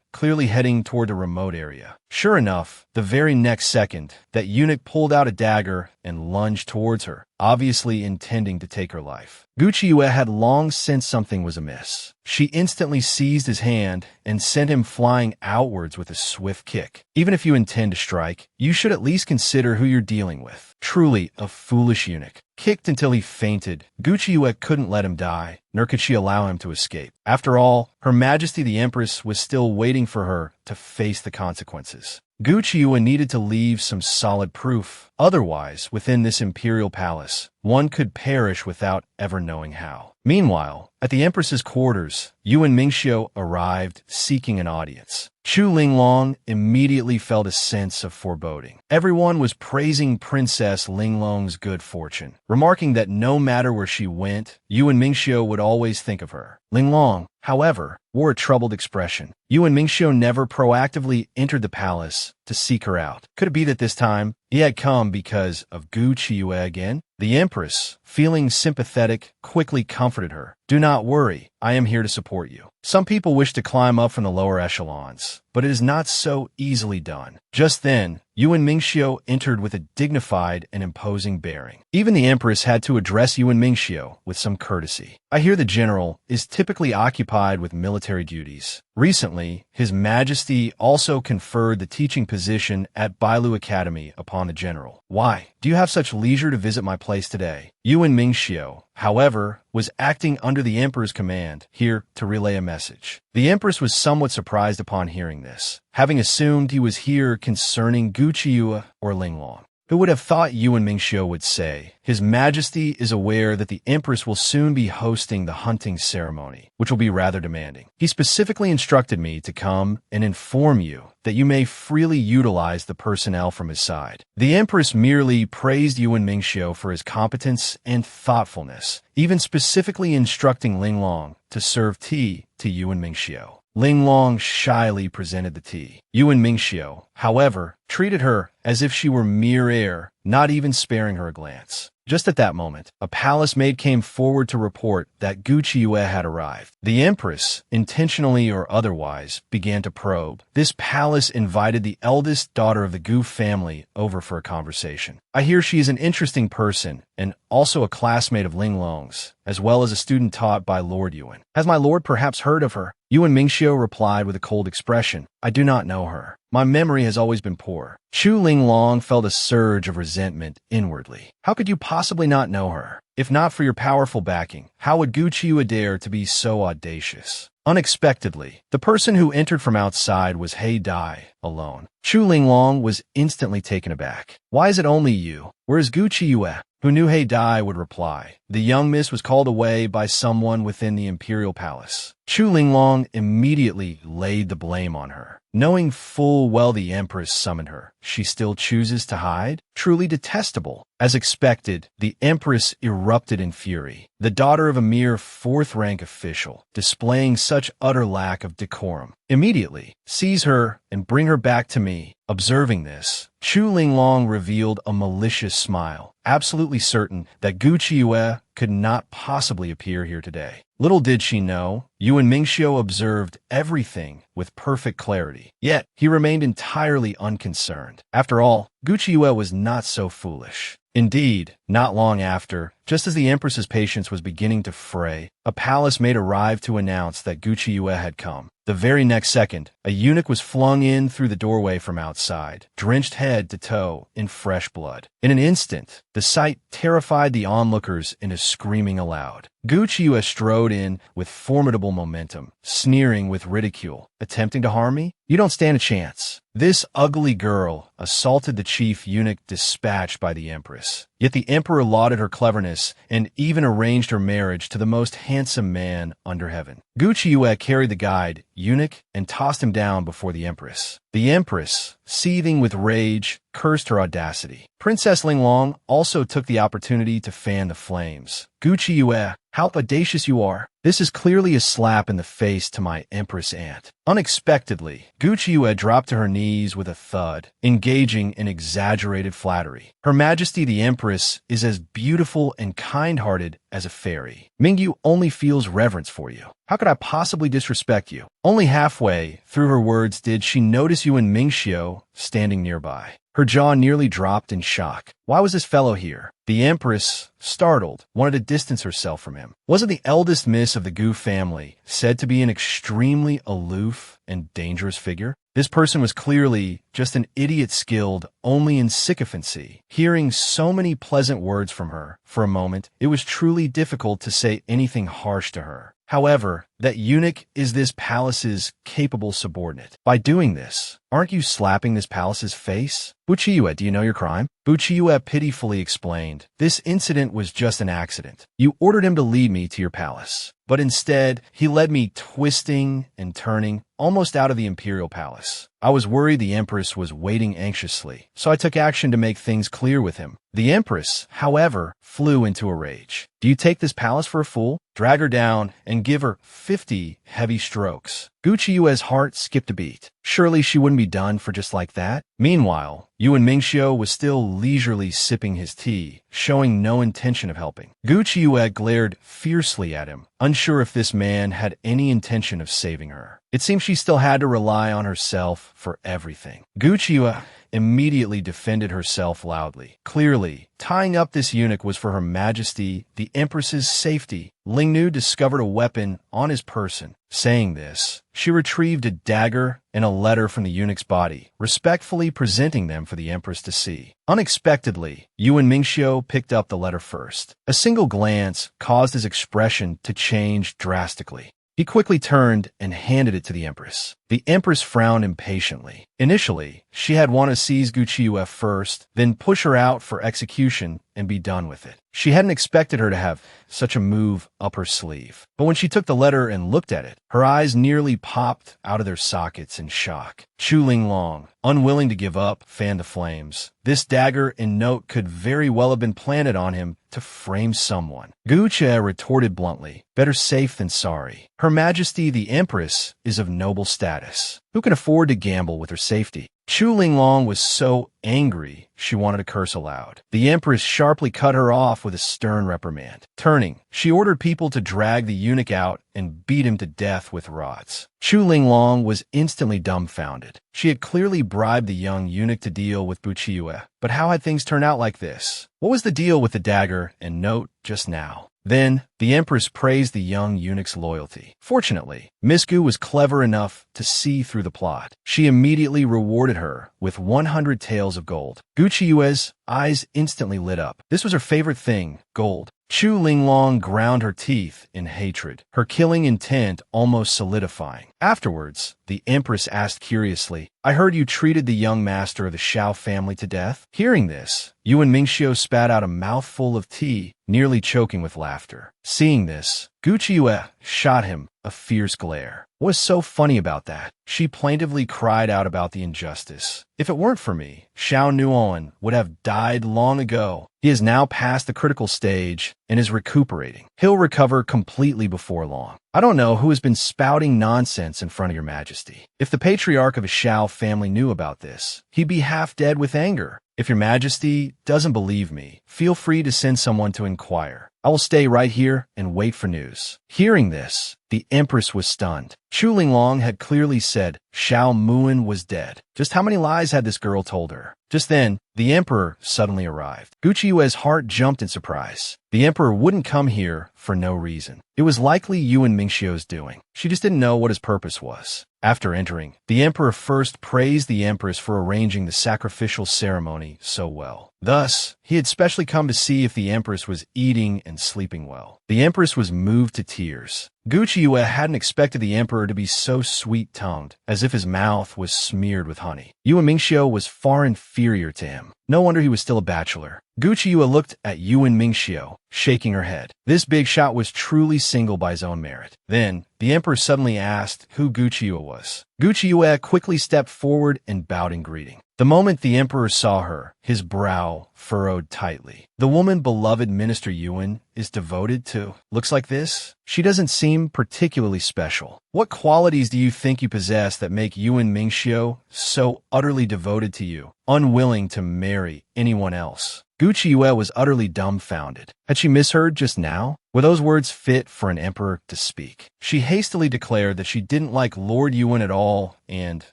clearly heading toward a remote area. Sure enough, the very next second, that eunuch pulled out a dagger and lunged towards her, obviously intending to take her life. Gu Qiue had long sensed something was amiss. She instantly seized his hand and sent him flying outwards with a swift kick. Even if you intend to strike, you should at least consider who you're dealing with. Truly a foolish eunuch. Kicked until he fainted, Gu Qiue couldn't let him die, nor could she allow him to escape. After all, Her Majesty the Empress was still waiting for her to face the consequences. Gu Qiue needed to leave some solid proof. Otherwise, within this imperial palace, one could perish without ever knowing how. Meanwhile, at the Empress's quarters, Yuan Mingxiu arrived seeking an audience. Chu Linglong immediately felt a sense of foreboding. Everyone was praising Princess Linglong's good fortune, remarking that no matter where she went, Yuan Mingxiu would always think of her. Linglong, however, wore a troubled expression. Yuan Mingxiu never proactively entered the palace to seek her out. Could it be that this time he had come because of Gu Qiue again? The Empress, feeling sympathetic, quickly comforted her. Do not worry, I am here to support you. Some people wish to climb up from the lower echelons, but it is not so easily done. Just then, Yuan Mingxiu entered with a dignified and imposing bearing. Even the Empress had to address Yuan Mingxiu with some courtesy. I hear the general is typically occupied with military duties. Recently, His Majesty also conferred the teaching position at Bailu Academy upon the general. Why? Do you have such leisure to visit my place today? Yuan Mingxiu, however, was acting under the Emperor's command, here to relay a message. The Empress was somewhat surprised upon hearing this, having assumed he was here concerning Gu Qiue or Linglong. Who would have thought Yuan Mingxiu would say, His Majesty is aware that the Empress will soon be hosting the hunting ceremony, which will be rather demanding. He specifically instructed me to come and inform you that you may freely utilize the personnel from his side. The Empress merely praised Yuan Mingxiu for his competence and thoughtfulness, even specifically instructing Linglong to serve tea to Yuan Mingxiu. Linglong shyly presented the tea. Yuan Mingxiu, however, treated her as if she were mere air, not even sparing her a glance. Just at that moment, a palace maid came forward to report that Gu Qiuyue had arrived. The empress, intentionally or otherwise, began to probe. This palace invited the eldest daughter of the Gu family over for a conversation. I hear she is an interesting person and also a classmate of Ling Long's, as well as a student taught by Lord Yuan. Has my lord perhaps heard of her? Yuan Mingxiu replied with a cold expression. I do not know her. My memory has always been poor. Chu Linglong felt a surge of resentment inwardly. How could you possibly not know her? If not for your powerful backing, how would Gu Qiuyue dare to be so audacious? Unexpectedly, the person who entered from outside was He Dai, alone. Chu Linglong was instantly taken aback. Why is it only you? Where is Gu Qiuyue? Who knew He Dai would reply. The young miss was called away by someone within the imperial palace. Chu Linglong immediately laid the blame on her. Knowing full well the empress summoned her, she still chooses to hide? Truly detestable. As expected, the empress erupted in fury. The daughter of a mere fourth-rank official, displaying such utter lack of decorum. Immediately, seize her and bring her back to me. Observing this, Chu Linglong revealed a malicious smile, absolutely certain that Gu Qiuyue could not possibly appear here today. Little did she know, Yuan Mingxiu observed everything with perfect clarity. Yet, he remained entirely unconcerned. After all, Gu Qiuyue was not so foolish. Indeed, not long after, just as the empress's patience was beginning to fray, a palace maid arrived to announce that Gu Qiuyue had come. The very next second, a eunuch was flung in through the doorway from outside, drenched head to toe in fresh blood. In an instant, the sight terrified the onlookers into screaming aloud. Gu Qiuyue strode in with formidable momentum, sneering with ridicule. Attempting to harm me? You don't stand a chance. This ugly girl assaulted the chief eunuch dispatched by the empress. Yet the emperor lauded her cleverness and even arranged her marriage to the most handsome man under heaven. Gu Qiuyue carried the guide, eunuch, and tossed him down before the empress. The empress, seething with rage, cursed her audacity. Princess Linglong also took the opportunity to fan the flames. Gu Qiuyue, how audacious you are! This is clearly a slap in the face to my empress aunt. Unexpectedly, Gu Qiuyue dropped to her knees with a thud, engaging in exaggerated flattery. Her Majesty the Empress is as beautiful and kind-hearted as a fairy. Mingyu only feels reverence for you. How could I possibly disrespect you? Only halfway through her words did she notice Yuan Mingxiu standing nearby. Her jaw nearly dropped in shock. Why was this fellow here? The empress, startled, wanted to distance herself from him. Wasn't the eldest miss of the Gu family said to be an extremely aloof and dangerous figure? This person was clearly just an idiot skilled only in sycophancy. Hearing so many pleasant words from her, for a moment, it was truly difficult to say anything harsh to her. However, that eunuch is this palace's capable subordinate. By doing this, aren't you slapping this palace's face? Bu Qiuyue, do you know your crime? Bu Qiuyue pitifully explained, this incident was just an accident. You ordered him to lead me to your palace. But instead, he led me twisting and turning almost out of the imperial palace. I was worried the empress was waiting anxiously, so I took action to make things clear with him. The empress, however, flew into a rage. Do you take this palace for a fool? Drag her down and give her 50 heavy strokes. Gu Qiuyue's heart skipped a beat. Surely she wouldn't be done for just like that. Meanwhile, Yuan Mingxiu was still leisurely sipping his tea, showing no intention of helping. Gu Qiuyue glared fiercely at him, unsure if this man had any intention of saving her. It seemed she still had to rely on herself for everything. Gu Qiuyue immediately defended herself loudly. Clearly, tying up this eunuch was for Her Majesty the Empress's safety. Lingnu discovered a weapon on his person. Saying this, she retrieved a dagger and a letter from the eunuch's body, respectfully presenting them for the Empress to see. Unexpectedly, Yuan Mingxiu picked up the letter first. A single glance caused his expression to change drastically. He quickly turned and handed it to the Empress. The Empress frowned impatiently. Initially, she had wanted to seize Gu Qiuyue first, then push her out for execution and be done with it. She hadn't expected her to have such a move up her sleeve. But when she took the letter and looked at it, her eyes nearly popped out of their sockets in shock. Chu Linglong, unwilling to give up, fanned the flames. This dagger and note could very well have been planted on him to frame someone. Gu Qiuyue retorted bluntly, better safe than sorry. Her Majesty the Empress is of noble status. Who can afford to gamble with her safety? Chu Linglong was so angry she wanted to curse aloud. The empress sharply cut her off with a stern reprimand. Turning, she ordered people to drag the eunuch out and beat him to death with rods. Chu Linglong was instantly dumbfounded. She had clearly bribed the young eunuch to deal with Buqiyue, but how had things turned out like this? What was the deal with the dagger and note just now? Then, the empress praised the young eunuch's loyalty. Fortunately, Miss Gu was clever enough to see through the plot. She immediately rewarded her with 100 taels of gold. Guqiyue's eyes instantly lit up. This was her favorite thing, gold. Chu Linglong ground her teeth in hatred, her killing intent almost solidifying. Afterwards, the empress asked curiously, "I heard you treated the young master of the Shao family to death?" Hearing this, Yuan Mingxiu spat out a mouthful of tea, nearly choking with laughter. Seeing this, Guqiyue shot him a fierce glare. What was so funny about that? She plaintively cried out about the injustice. If it weren't for me, Shao Nuoan would have died long ago. He is now past the critical stage and is recuperating. He'll recover completely before long. I don't know who has been spouting nonsense in front of your majesty. If the patriarch of a Shao family knew about this, he'd be half dead with anger. If your majesty doesn't believe me, feel free to send someone to inquire. I will stay right here and wait for news. Hearing this, the empress was stunned. Chu Linglong had clearly said Shao Muan was dead. Just how many lies had this girl told her? Just then, the emperor suddenly arrived. Guqiyue's heart jumped in surprise. The emperor wouldn't come here for no reason. It was likely Yuan Mingxiu's doing. She just didn't know what his purpose was. After entering, the emperor first praised the empress for arranging the sacrificial ceremony so well. Thus, he had specially come to see if the empress was eating and sleeping well. The empress was moved to tears. Guqiyue hadn't expected the emperor to be so sweet-tongued, as if his mouth was smeared with honey. Yuan Mingxiu was far inferior to him. No wonder he was still a bachelor. Guqiyue looked at Yuan Mingxiu, shaking her head. This big shot was truly single by his own merit. Then, the emperor suddenly asked who Guqiyue was. Guqiyue quickly stepped forward and bowed in greeting. The moment the emperor saw her, his brow furrowed tightly. The woman beloved Minister Yuan is devoted to looks like this? She doesn't seem particularly special. What qualities do you think you possess that make Yuan Mingxiu so utterly devoted to you, unwilling to marry anyone else? Guqiyue was utterly dumbfounded. Had she misheard just now? Were those words fit for an emperor to speak? She hastily declared that she didn't like Lord Yuan at all, and,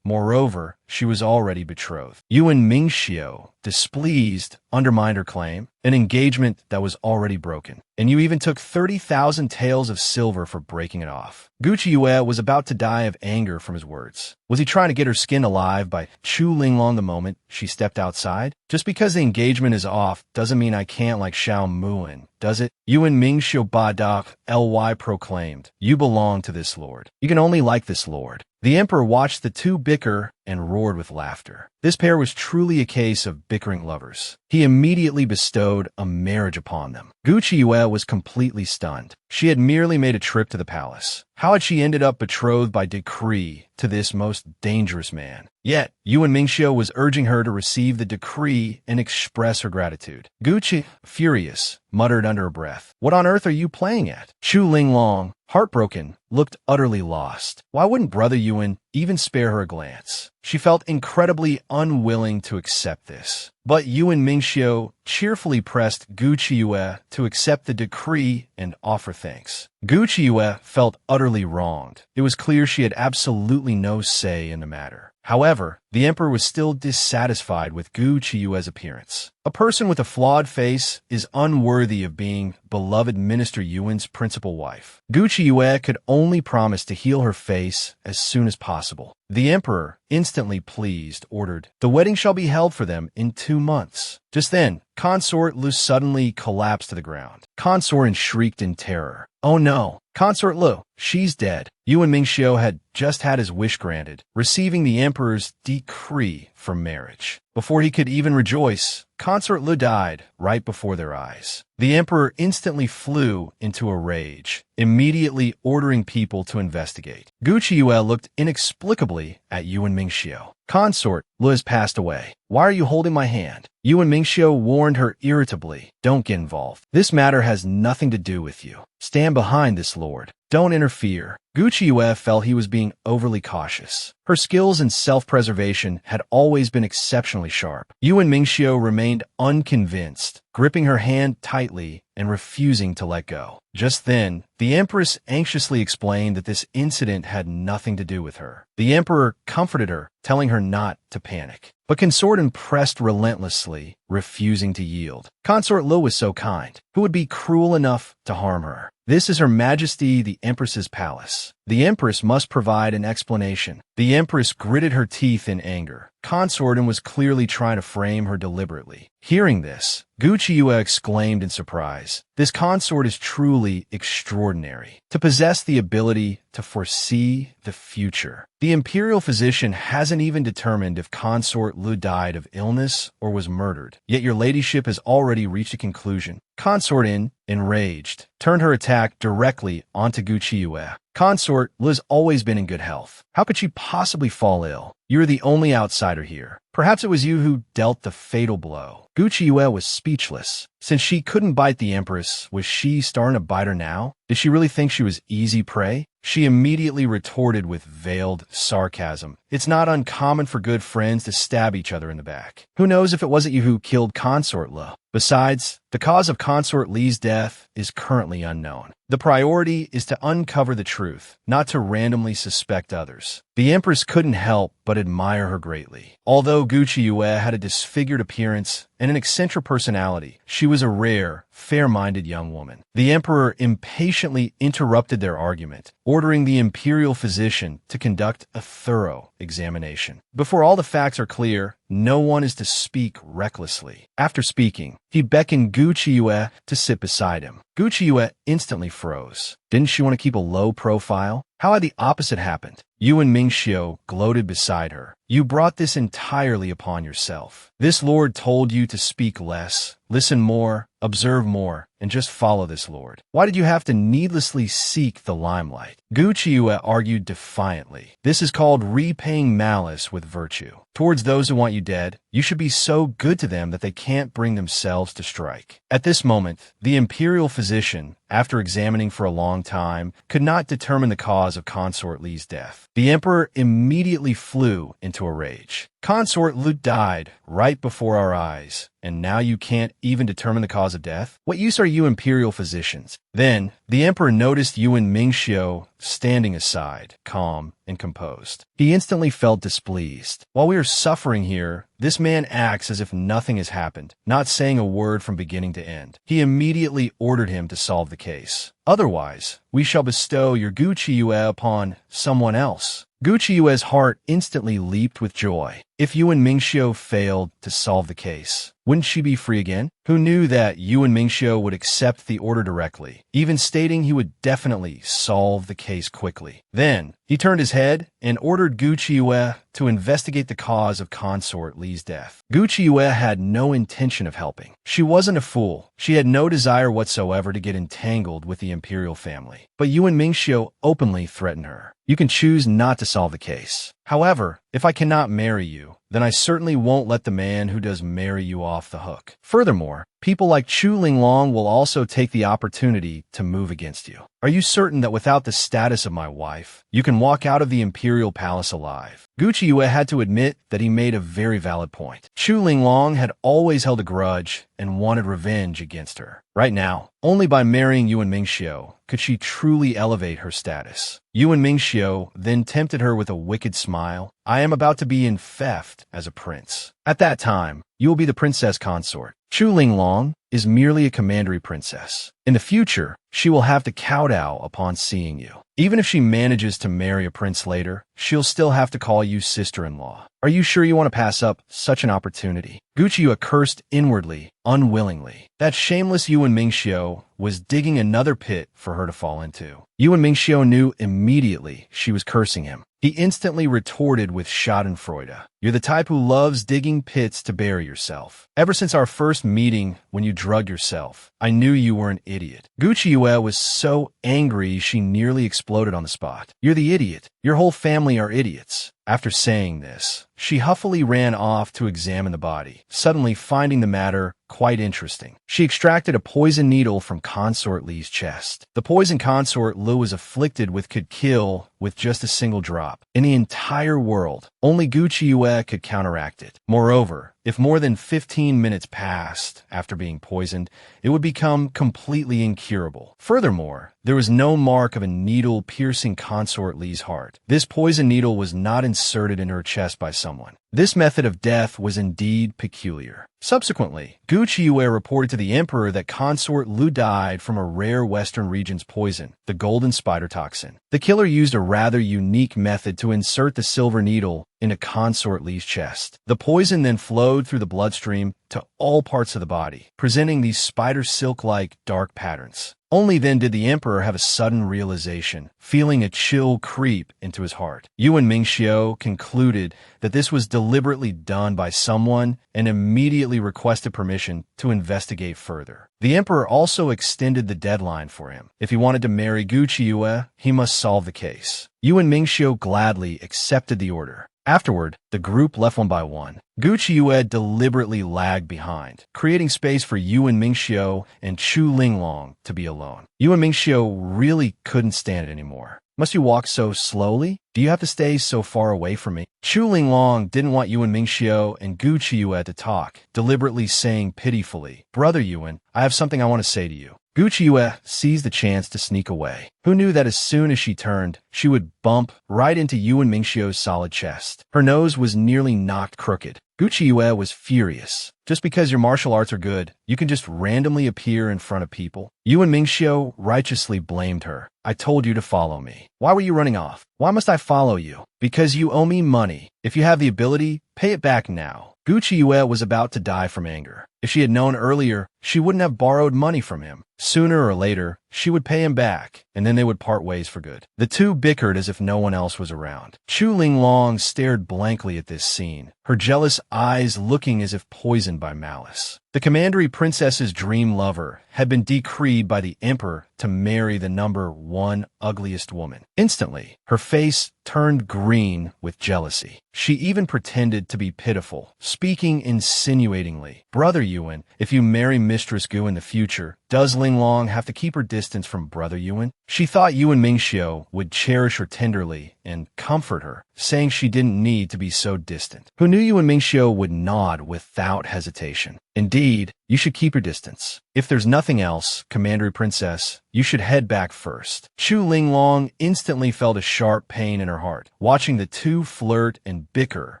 moreover, she was already betrothed. Yuan Mingxiu, displeased, undermined her claim, an engagement that was already broken. And you even took 30,000 taels of silver for breaking it off. Guqiyue was about to die of anger from his words. Was he trying to get her skinned alive by Chu Linglong the moment she stepped outside? Just because the engagement is off doesn't mean I can't like Shao Muan, does it? Yuan Mingxiu Badak Ly proclaimed, "You belong to this lord. You can only like this lord." The emperor watched the two bicker and roared with laughter. This pair was truly a case of bickering lovers. He immediately bestowed a marriage upon them. Guqiyue was completely stunned. She had merely made a trip to the palace. How had she ended up betrothed by decree to this most dangerous man? Yet, Yuan Mingxiu was urging her to receive the decree and express her gratitude. Guqi, furious, muttered under her breath, "What on earth are you playing at?" Chu Linglong, heartbroken, looked utterly lost. Why wouldn't Brother Yuan even spare her a glance? She felt incredibly unwilling to accept this. But Yuan Mingxiu cheerfully pressed Guqiyue to accept the decree and offer thanks. Guqiyue felt utterly wronged. It was clear she had absolutely no say in the matter. However, the emperor was still dissatisfied with Guqiyue's appearance. A person with a flawed face is unworthy of being beloved Minister Yuan's principal wife. Guqiyue could only promise to heal her face as soon as possible. The emperor, instantly pleased, ordered, "The wedding shall be held for them in 2 months." Just then, Consort Lu suddenly collapsed to the ground. Consort shrieked in terror. "Oh no, Consort Lu, she's dead." Yuan Mingxiu had just had his wish granted, receiving the emperor's decree for marriage. Before he could even rejoice, Consort Lu died right before their eyes. The emperor instantly flew into a rage, immediately ordering people to investigate. Guqiyue looked inexplicably at Yuan Mingxiu. "Consort Lu has passed away. Why are you holding my hand?" Yuan Mingxiu warned her irritably, "Don't get involved. This matter has nothing to do with you. Stand behind this lord. Don't interfere. Gu Qiue felt he was being overly cautious. Her skills in self-preservation had always been exceptionally sharp. Yuan Mingxiu remained unconvinced, gripping her hand tightly and refusing to let go. Just then, the Empress anxiously explained that this incident had nothing to do with her. The Emperor comforted her, telling her not to panic. But Consort pressed relentlessly, refusing to yield. Consort Lu was so kind. Who would be cruel enough to harm her? This is Her Majesty the Empress's palace. The Empress must provide an explanation. The Empress gritted her teeth in anger. Consort was clearly trying to frame her deliberately. Hearing this, Gu Qiue exclaimed in surprise. This consort is truly extraordinary. To possess the ability to foresee the future. The imperial physician hasn't even determined if Consort Lu died of illness or was murdered. Yet your ladyship has already reached a conclusion. Consort enraged, turned her attack directly onto Gu Qiue. Consort Lu has always been in good health. How could she possibly fall ill? You're the only outsider here. Perhaps it was you who dealt the fatal blow. Gu Qiue was speechless. Since she couldn't bite the Empress, was she starting to bite her now? Did she really think she was easy prey? She immediately retorted with veiled sarcasm. It's not uncommon for good friends to stab each other in the back. Who knows if it wasn't you who killed Consort Lu? Besides, the cause of Consort Li's death is currently unknown. The priority is to uncover the truth, not to randomly suspect others. The Empress couldn't help but admire her greatly. Although Gu Qiue had a disfigured appearance and an eccentric personality, she was a rare, fair-minded young woman. The Emperor impatiently interrupted their argument, ordering the imperial physician to conduct a thorough examination. Before all the facts are clear, no one is to speak recklessly. After speaking, he beckoned Gu Qiue to sit beside him. Gu Qiue instantly froze. Didn't she want to keep a low profile? How had the opposite happened? Yuan Mingxiu gloated beside her. You brought this entirely upon yourself. This lord told you to speak less, listen more, observe more, and just follow this lord. Why did you have to needlessly seek the limelight? Gu Qiue argued defiantly. This is called repaying malice with virtue. Towards those who want you dead, you should be so good to them that they can't bring themselves to strike. At this moment, the imperial physician, after examining for a long time, could not determine the cause of Consort Li's death. The emperor immediately flew into a rage. Consort Lu died right before our eyes, and now you can't even determine the cause of death? What use are you imperial physicians? Then, the emperor noticed Yuan Mingxiu standing aside, calm and composed. He instantly felt displeased. While we are suffering here, this man acts as if nothing has happened, not saying a word from beginning to end. He immediately ordered him to solve the case. Otherwise, we shall bestow your Gu Qiue upon someone else. Gu Qiue's heart instantly leaped with joy. If Yuan Mingxiu failed to solve the case, wouldn't she be free again? Who knew that Yuan Mingxiu would accept the order directly, even stating he would definitely solve the case quickly. Then, he turned his head and ordered Gu Qiue to investigate the cause of Consort Li's death. Gu Qiue had no intention of helping. She wasn't a fool. She had no desire whatsoever to get entangled with the imperial family. But Yuan Mingxiu openly threatened her. You can choose not to solve the case. However, if I cannot marry you, then I certainly won't let the man who does marry you off the hook. Furthermore, people like Chu Linglong will also take the opportunity to move against you. Are you certain that without the status of my wife, you can walk out of the imperial palace alive? Gu Qiue had to admit that he made a very valid point. Chu Linglong had always held a grudge and wanted revenge against her. Right now, only by marrying Yuan Mingxiu could she truly elevate her status. Yuan Mingxiu then tempted her with a wicked smile. I am about to be enfeoffed as a prince. At that time, you will be the princess consort. Chu Linglong is merely a commandery princess. In the future, she will have to kowtow upon seeing you. Even if she manages to marry a prince later, she'll still have to call you sister-in-law. Are you sure you want to pass up such an opportunity? Gu Qiue cursed inwardly, unwillingly. That shameless Yuan Mingxiu was digging another pit for her to fall into. Yuan Mingxiu knew immediately she was cursing him. He instantly retorted with schadenfreude. You're the type who loves digging pits to bury yourself. Ever since our first meeting when you drugged yourself, I knew you were an idiot. Gucci Yue was so angry she nearly exploded on the spot. You're the idiot. Your whole family are idiots. After saying this, she huffily ran off to examine the body, suddenly finding the matter quite interesting. She extracted a poison needle from Consort Li's chest. The poison Consort Lu was afflicted with could kill with just a single drop. In the entire world, only Gucci Yue could counteract it. Moreover, if more than 15 minutes passed after being poisoned, it would become completely incurable. Furthermore, there was no mark of a needle piercing Consort Li's heart. This poison needle was not inserted in her chest by someone. This method of death was indeed peculiar. Subsequently, Gucci Yue reported to the emperor that Consort Lu died from a rare Western region's poison, the golden spider toxin. The killer used a rather unique method to insert the silver needle into Consort Li's chest. The poison then flowed through the bloodstream to all parts of the body, presenting these spider silk-like dark patterns. Only then did the emperor have a sudden realization, feeling a chill creep into his heart. Yuan Mingxiu concluded that this was deliberately done by someone and immediately requested permission to investigate further. The emperor also extended the deadline for him. If he wanted to marry Gucci Yue, he must solve the case. Yuan Mingxiu gladly accepted the order. Afterward, the group left one by one. Gucci Yue deliberately lagged behind, creating space for Yuan Mingxiu and Chu Linglong to be alone. Yuan Mingxiu really couldn't stand it anymore. Must you walk so slowly? Do you have to stay so far away from me? Chu Linglong didn't want Yuan Mingxiu and Gucci Yue to talk, deliberately saying pitifully, "Brother Yuan, I have something I want to say to you." Gucci Yue seized the chance to sneak away. Who knew that as soon as she turned, she would bump right into Yuan Mingxiu's solid chest. Her nose was nearly knocked crooked. Gucci Yue was furious. Just because your martial arts are good, you can just randomly appear in front of people? Yuan Mingxiu righteously blamed her. I told you to follow me. Why were you running off? Why must I follow you? Because you owe me money. If you have the ability, pay it back now. Gucci Yue was about to die from anger. If she had known earlier, she wouldn't have borrowed money from him. Sooner or later, she would pay him back, and then they would part ways for good. The two bickered as if no one else was around. Chu Linglong stared blankly at this scene, her jealous eyes looking as if poisoned by malice. The commandery princess's dream lover had been decreed by the emperor to marry the number one ugliest woman. Instantly, her face turned green with jealousy. She even pretended to be pitiful, speaking insinuatingly. Brother Yuan, if you marry Mistress Gu in the future, does Linglong have to keep her distance from Brother Yuan? She thought Yuan Mingxiu would cherish her tenderly and comfort her, saying she didn't need to be so distant. Who knew Yuan Mingxiu would nod without hesitation. Indeed, you should keep your distance. If there's nothing else, Commander Princess, you should head back first. Chu Linglong instantly felt a sharp pain in her heart, watching the two flirt and bicker,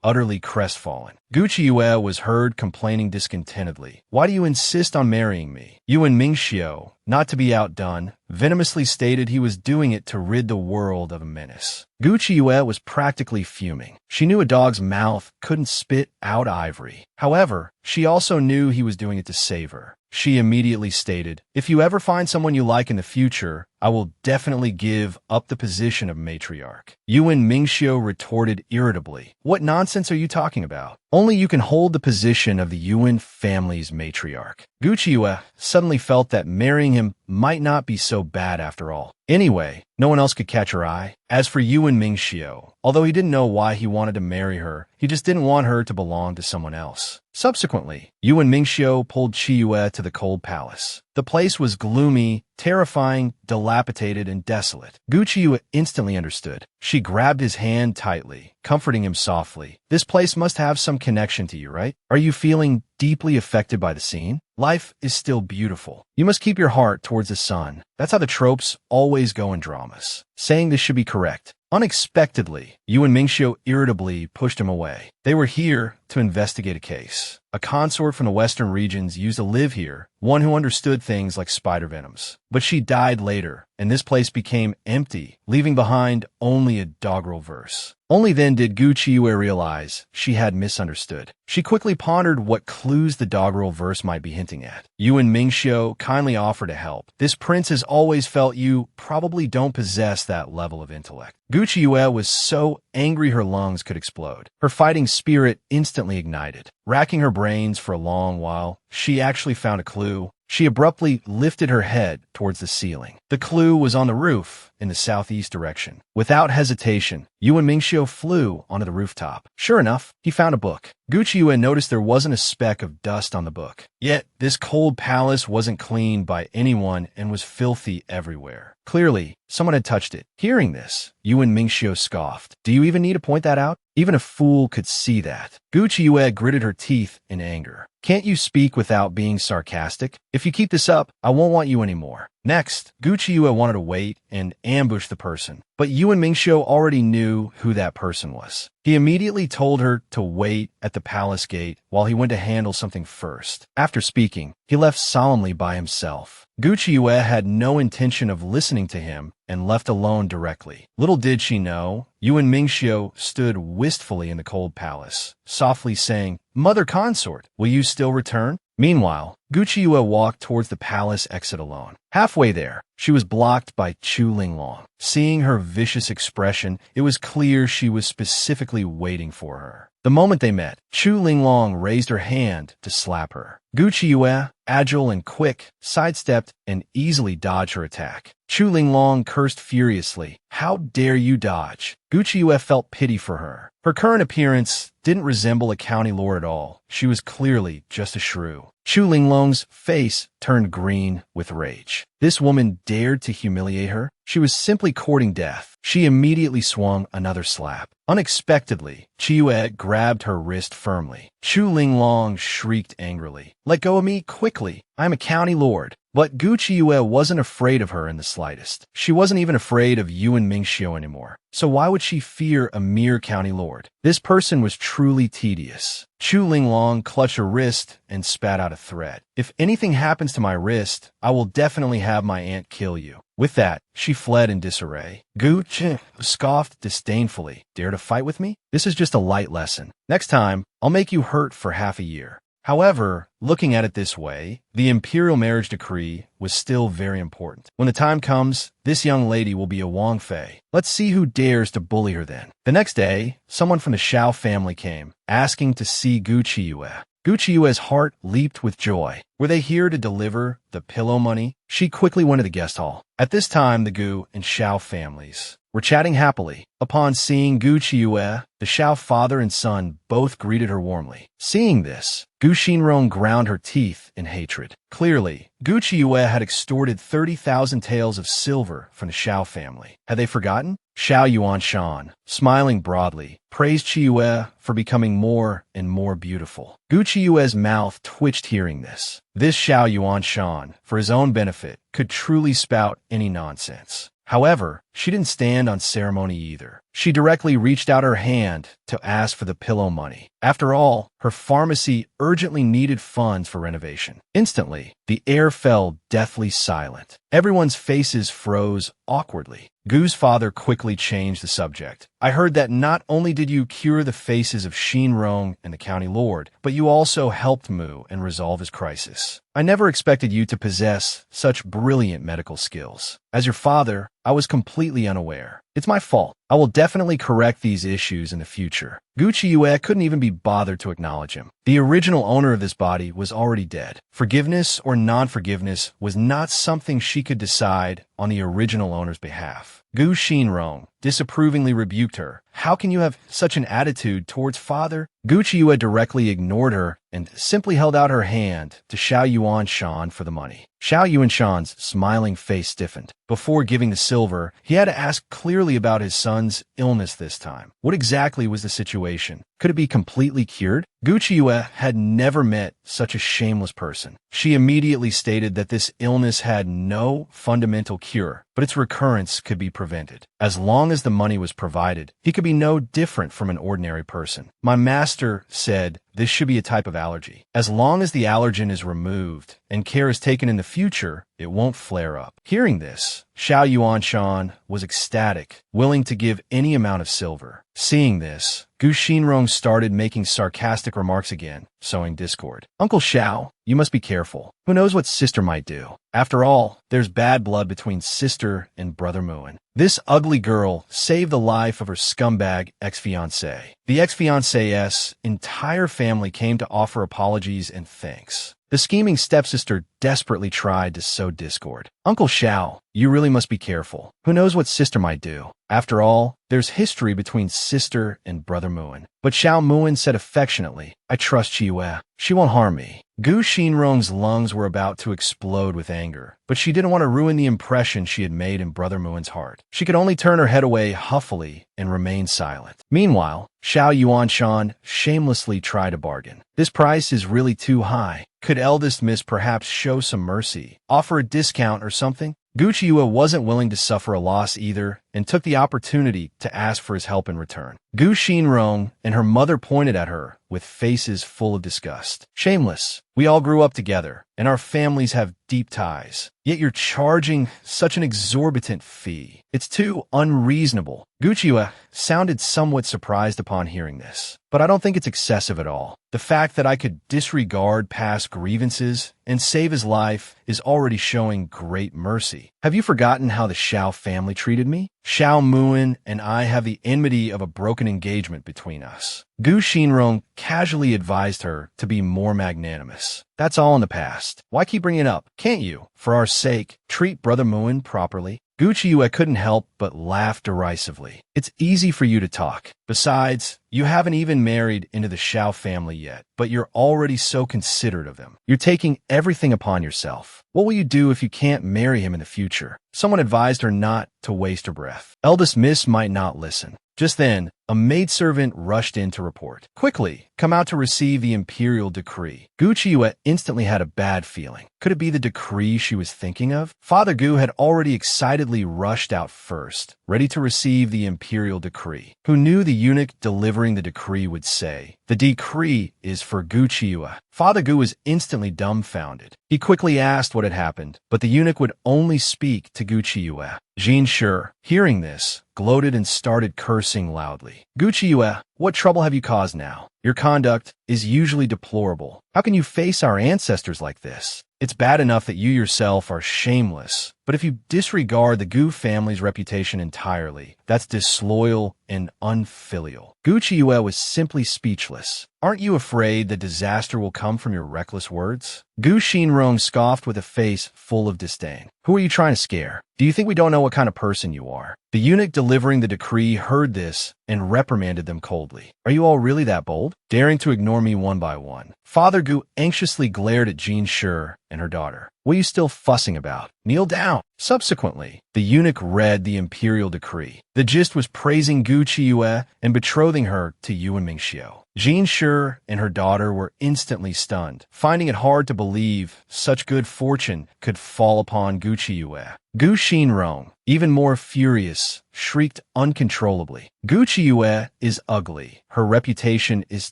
utterly crestfallen. Gucci Yue was heard complaining discontentedly. Why do you insist on marrying me? Yuan Mingxiu, not to be outdone, venomously stated he was doing it to rid the world of a menace. Gucci Yue was practically fuming. She knew a dog's mouth couldn't spit out ivory. However, she also knew he was doing it to save her. She immediately stated, if you ever find someone you like in the future, I will definitely give up the position of matriarch. Yuan Mingxiu retorted irritably. What nonsense are you talking about? Only you can hold the position of the Yuan family's matriarch. Gucci Yue suddenly felt that marrying him might not be so bad after all. Anyway, no one else could catch her eye. As for Yuan Mingxiu, although he didn't know why he wanted to marry her, he just didn't want her to belong to someone else. Subsequently, Yuan Mingxiu pulled Qi Yue to the cold palace. The place was gloomy, terrifying, dilapidated, and desolate. Gucci Yue instantly understood. She grabbed his hand tightly, comforting him softly. This place must have some connection to you, right? Are you feeling deeply affected by the scene? Life is still beautiful. You must keep your heart towards the sun. That's how the tropes always go in dramas. Saying this should be correct. Unexpectedly, Yuan Mingxiu irritably pushed him away. They were here to investigate a case. A consort from the western regions used to live here, one who understood things like spider venoms. But she died later, and this place became empty, leaving behind only a doggerel verse. Only then did Gucci Yue realize she had misunderstood. She quickly pondered what clues the doggerel verse might be hinting at. Yuan Mingxiu kindly offered to help. This prince has always felt you probably don't possess that level of intellect. Gucci Yue was so angry her lungs could explode. Her fighting spirit instantly ignited. Racking her brains for a long while, she actually found a clue. She abruptly lifted her head towards the ceiling. The clue was on the roof in the southeast direction. Without hesitation, Yuan Mingxiu flew onto the rooftop. Sure enough, he found a book. Gucci Yue noticed there wasn't a speck of dust on the book. Yet, this cold palace wasn't cleaned by anyone and was filthy everywhere. Clearly, someone had touched it. Hearing this, Yuan Mingxiu scoffed. Do you even need to point that out? Even a fool could see that. Gucci Yue gritted her teeth in anger. Can't you speak without being sarcastic? If you keep this up, I won't want you anymore. Next, Gucci Yue wanted to wait and ambush the person, but Yuan Mingxiu already knew who that person was. He immediately told her to wait at the palace gate while he went to handle something first. After speaking, he left solemnly by himself. Gucci Yue had no intention of listening to him and left alone directly. Little did she know, Yuan Mingxiu stood wistfully in the cold palace, softly saying, "Mother consort, will you still return?" Meanwhile, Gucci Yue walked towards the palace exit alone. Halfway there, she was blocked by Chu Linglong. Seeing her vicious expression, it was clear she was specifically waiting for her. The moment they met, Chu Linglong raised her hand to slap her. Gucci Yue, agile and quick, sidestepped and easily dodged her attack. Chu Linglong cursed furiously. How dare you dodge? Gucci Yue felt pity for her. Her current appearance didn't resemble a county lord at all. She was clearly just a shrew. Chu Linglong's face turned green with rage. This woman dared to humiliate her? She was simply courting death. She immediately swung another slap. Unexpectedly, Chi Yue grabbed her wrist firmly. Chu Linglong shrieked angrily. "Let go of me, quickly! I'm a county lord." But Gucci Yue wasn't afraid of her in the slightest. She wasn't even afraid of Yuan Mingxiu anymore. So why would she fear a mere county lord? This person was truly tedious. Chu Linglong clutched her wrist and spat out a threat. "If anything happens to my wrist, I will definitely have my aunt kill you." With that, she fled in disarray. Gucci scoffed disdainfully. "Dare to fight with me? This is just a light lesson. Next time, I'll make you hurt for half a year." However, looking at it this way, the imperial marriage decree was still very important. When the time comes, this young lady will be a Wang Fei. Let's see who dares to bully her then. The next day, someone from the Xiao family came, asking to see Gucci Yue. Gucci Yue's heart leaped with joy. Were they here to deliver the pillow money? She quickly went to the guest hall. At this time, the Gu and Xiao families were chatting happily. Upon seeing Gucci Yue, the Xiao father and son both greeted her warmly. Seeing this, Gu Xinrong ground her teeth in hatred. Clearly, Gucci Yue had extorted 30,000 taels of silver from the Xiao family. Had they forgotten? Xiao Yuanshan, smiling broadly, praised Qi Yue for becoming more and more beautiful. Gucci Yue's mouth twitched hearing this. This Xiao Yuanshan, for his own benefit, could truly spout any nonsense. However, she didn't stand on ceremony either. She directly reached out her hand to ask for the pillow money. After all, her pharmacy urgently needed funds for renovation. Instantly, the air fell deathly silent. Everyone's faces froze awkwardly. Gu's father quickly changed the subject. "I heard that not only did you cure the faces of Xinrong and the county lord, but you also helped Mu and resolve his crisis. I never expected you to possess such brilliant medical skills. As your father, I was completely unaware. It's my fault. I will definitely correct these issues in the future." Gucci Yue couldn't even be bothered to acknowledge him. The original owner of this body was already dead. Forgiveness or non-forgiveness was not something she could decide on the original owner's behalf. Gu Xinrong disapprovingly rebuked her. "How can you have such an attitude towards father?" Gucci Yue directly ignored her and simply held out her hand to Xiao Yuanshan for the money. Xiao Yuanshan's smiling face stiffened. Before giving the silver, he had to ask clearly about his son's illness this time. What exactly was the situation? Could it be completely cured? Gucci Yue had never met such a shameless person. She immediately stated that this illness had no fundamental cure, but its recurrence could be prevented. As long as the money was provided, he could be no different from an ordinary person. My master said this should be a type of allergy. As long as the allergen is removed and care is taken in the future, it won't flare up. Hearing this, Xiao Yuanshan was ecstatic, willing to give any amount of silver. Seeing this, Gu Xinrong started making sarcastic remarks again, sowing discord. "Uncle Xiao, you must be careful. Who knows what sister might do? After all, there's bad blood between sister and brother Muin. This ugly girl saved the life of her scumbag ex-fiancé. The ex-fiancé's entire family came to offer apologies and thanks. The scheming stepsister desperately tried to sow discord. Uncle Xiao, you really must be careful. Who knows what sister might do? After all, there's history between sister and brother Muin. But Xiao Muin said affectionately, I trust Chiyue. She won't harm me. Gu Xinrong's lungs were about to explode with anger, but she didn't want to ruin the impression she had made in brother Muin's heart. She could only turn her head away huffily and remain silent. Meanwhile, Xiao Yuanshan shamelessly tried a bargain. This price is really too high. Could eldest miss perhaps show some mercy, offer a discount or something? Gu Chiyue wasn't willing to suffer a loss either and took the opportunity to ask for his help in return. Gu Xinrong and her mother pointed at her with faces full of disgust. Shameless. We all grew up together, and our families have deep ties. Yet you're charging such an exorbitant fee. It's too unreasonable. Gu Chiyue sounded somewhat surprised upon hearing this, but I don't think it's excessive at all. The fact that I could disregard past grievances and save his life is already showing great mercy. Have you forgotten how the Xiao family treated me? Xiao Muin and I have the enmity of a broken engagement between us. Gu Xinrong casually advised her to be more magnanimous. That's all in the past. Why keep bringing it up? Can't you, for our sake, treat brother Muin properly? Gu Chiyue couldn't help but laugh derisively. It's easy for you to talk. Besides, you haven't even married into the Xiao family yet, but you're already so considerate of them. You're taking everything upon yourself. What will you do if you can't marry him in the future? Someone advised her not to waste her breath. Eldest miss might not listen. Just then, a maidservant rushed in to report. Quickly, come out to receive the imperial decree. Gu Chiyue instantly had a bad feeling. Could it be the decree she was thinking of? Father Gu had already excitedly rushed out first, ready to receive the imperial decree. Who knew the eunuch delivering the decree would say, the decree is for Gu Chiyue. Father Gu was instantly dumbfounded. He quickly asked what had happened, but the eunuch would only speak to Gu Chiyue. Jin Shi, hearing this, gloated and started cursing loudly. Gu Chiyue, what trouble have you caused now? Your conduct is usually deplorable. How can you face our ancestors like this? It's bad enough that you yourself are shameless, but if you disregard the Gu family's reputation entirely, that's disloyal and unfilial. Gu Chiyue was simply speechless. Aren't you afraid that disaster will come from your reckless words? Gu Xinrong scoffed with a face full of disdain. Who are you trying to scare? Do you think we don't know what kind of person you are? The eunuch delivering the decree heard this and reprimanded them coldly. Are you all really that bold? Daring to ignore me one by one? Father Gu anxiously glared at Jin Shi and her daughter. What are you still fussing about? Kneel down. Subsequently, the eunuch read the imperial decree. The gist was praising Gu Chiyue and betrothing her to Yuan Mingxiu. Jin Shi and her daughter were instantly stunned, finding it hard to believe such good fortune could fall upon Gu Chiyue. Gu Xinrong, even more furious, shrieked uncontrollably. Gu Chiyue is ugly. Her reputation is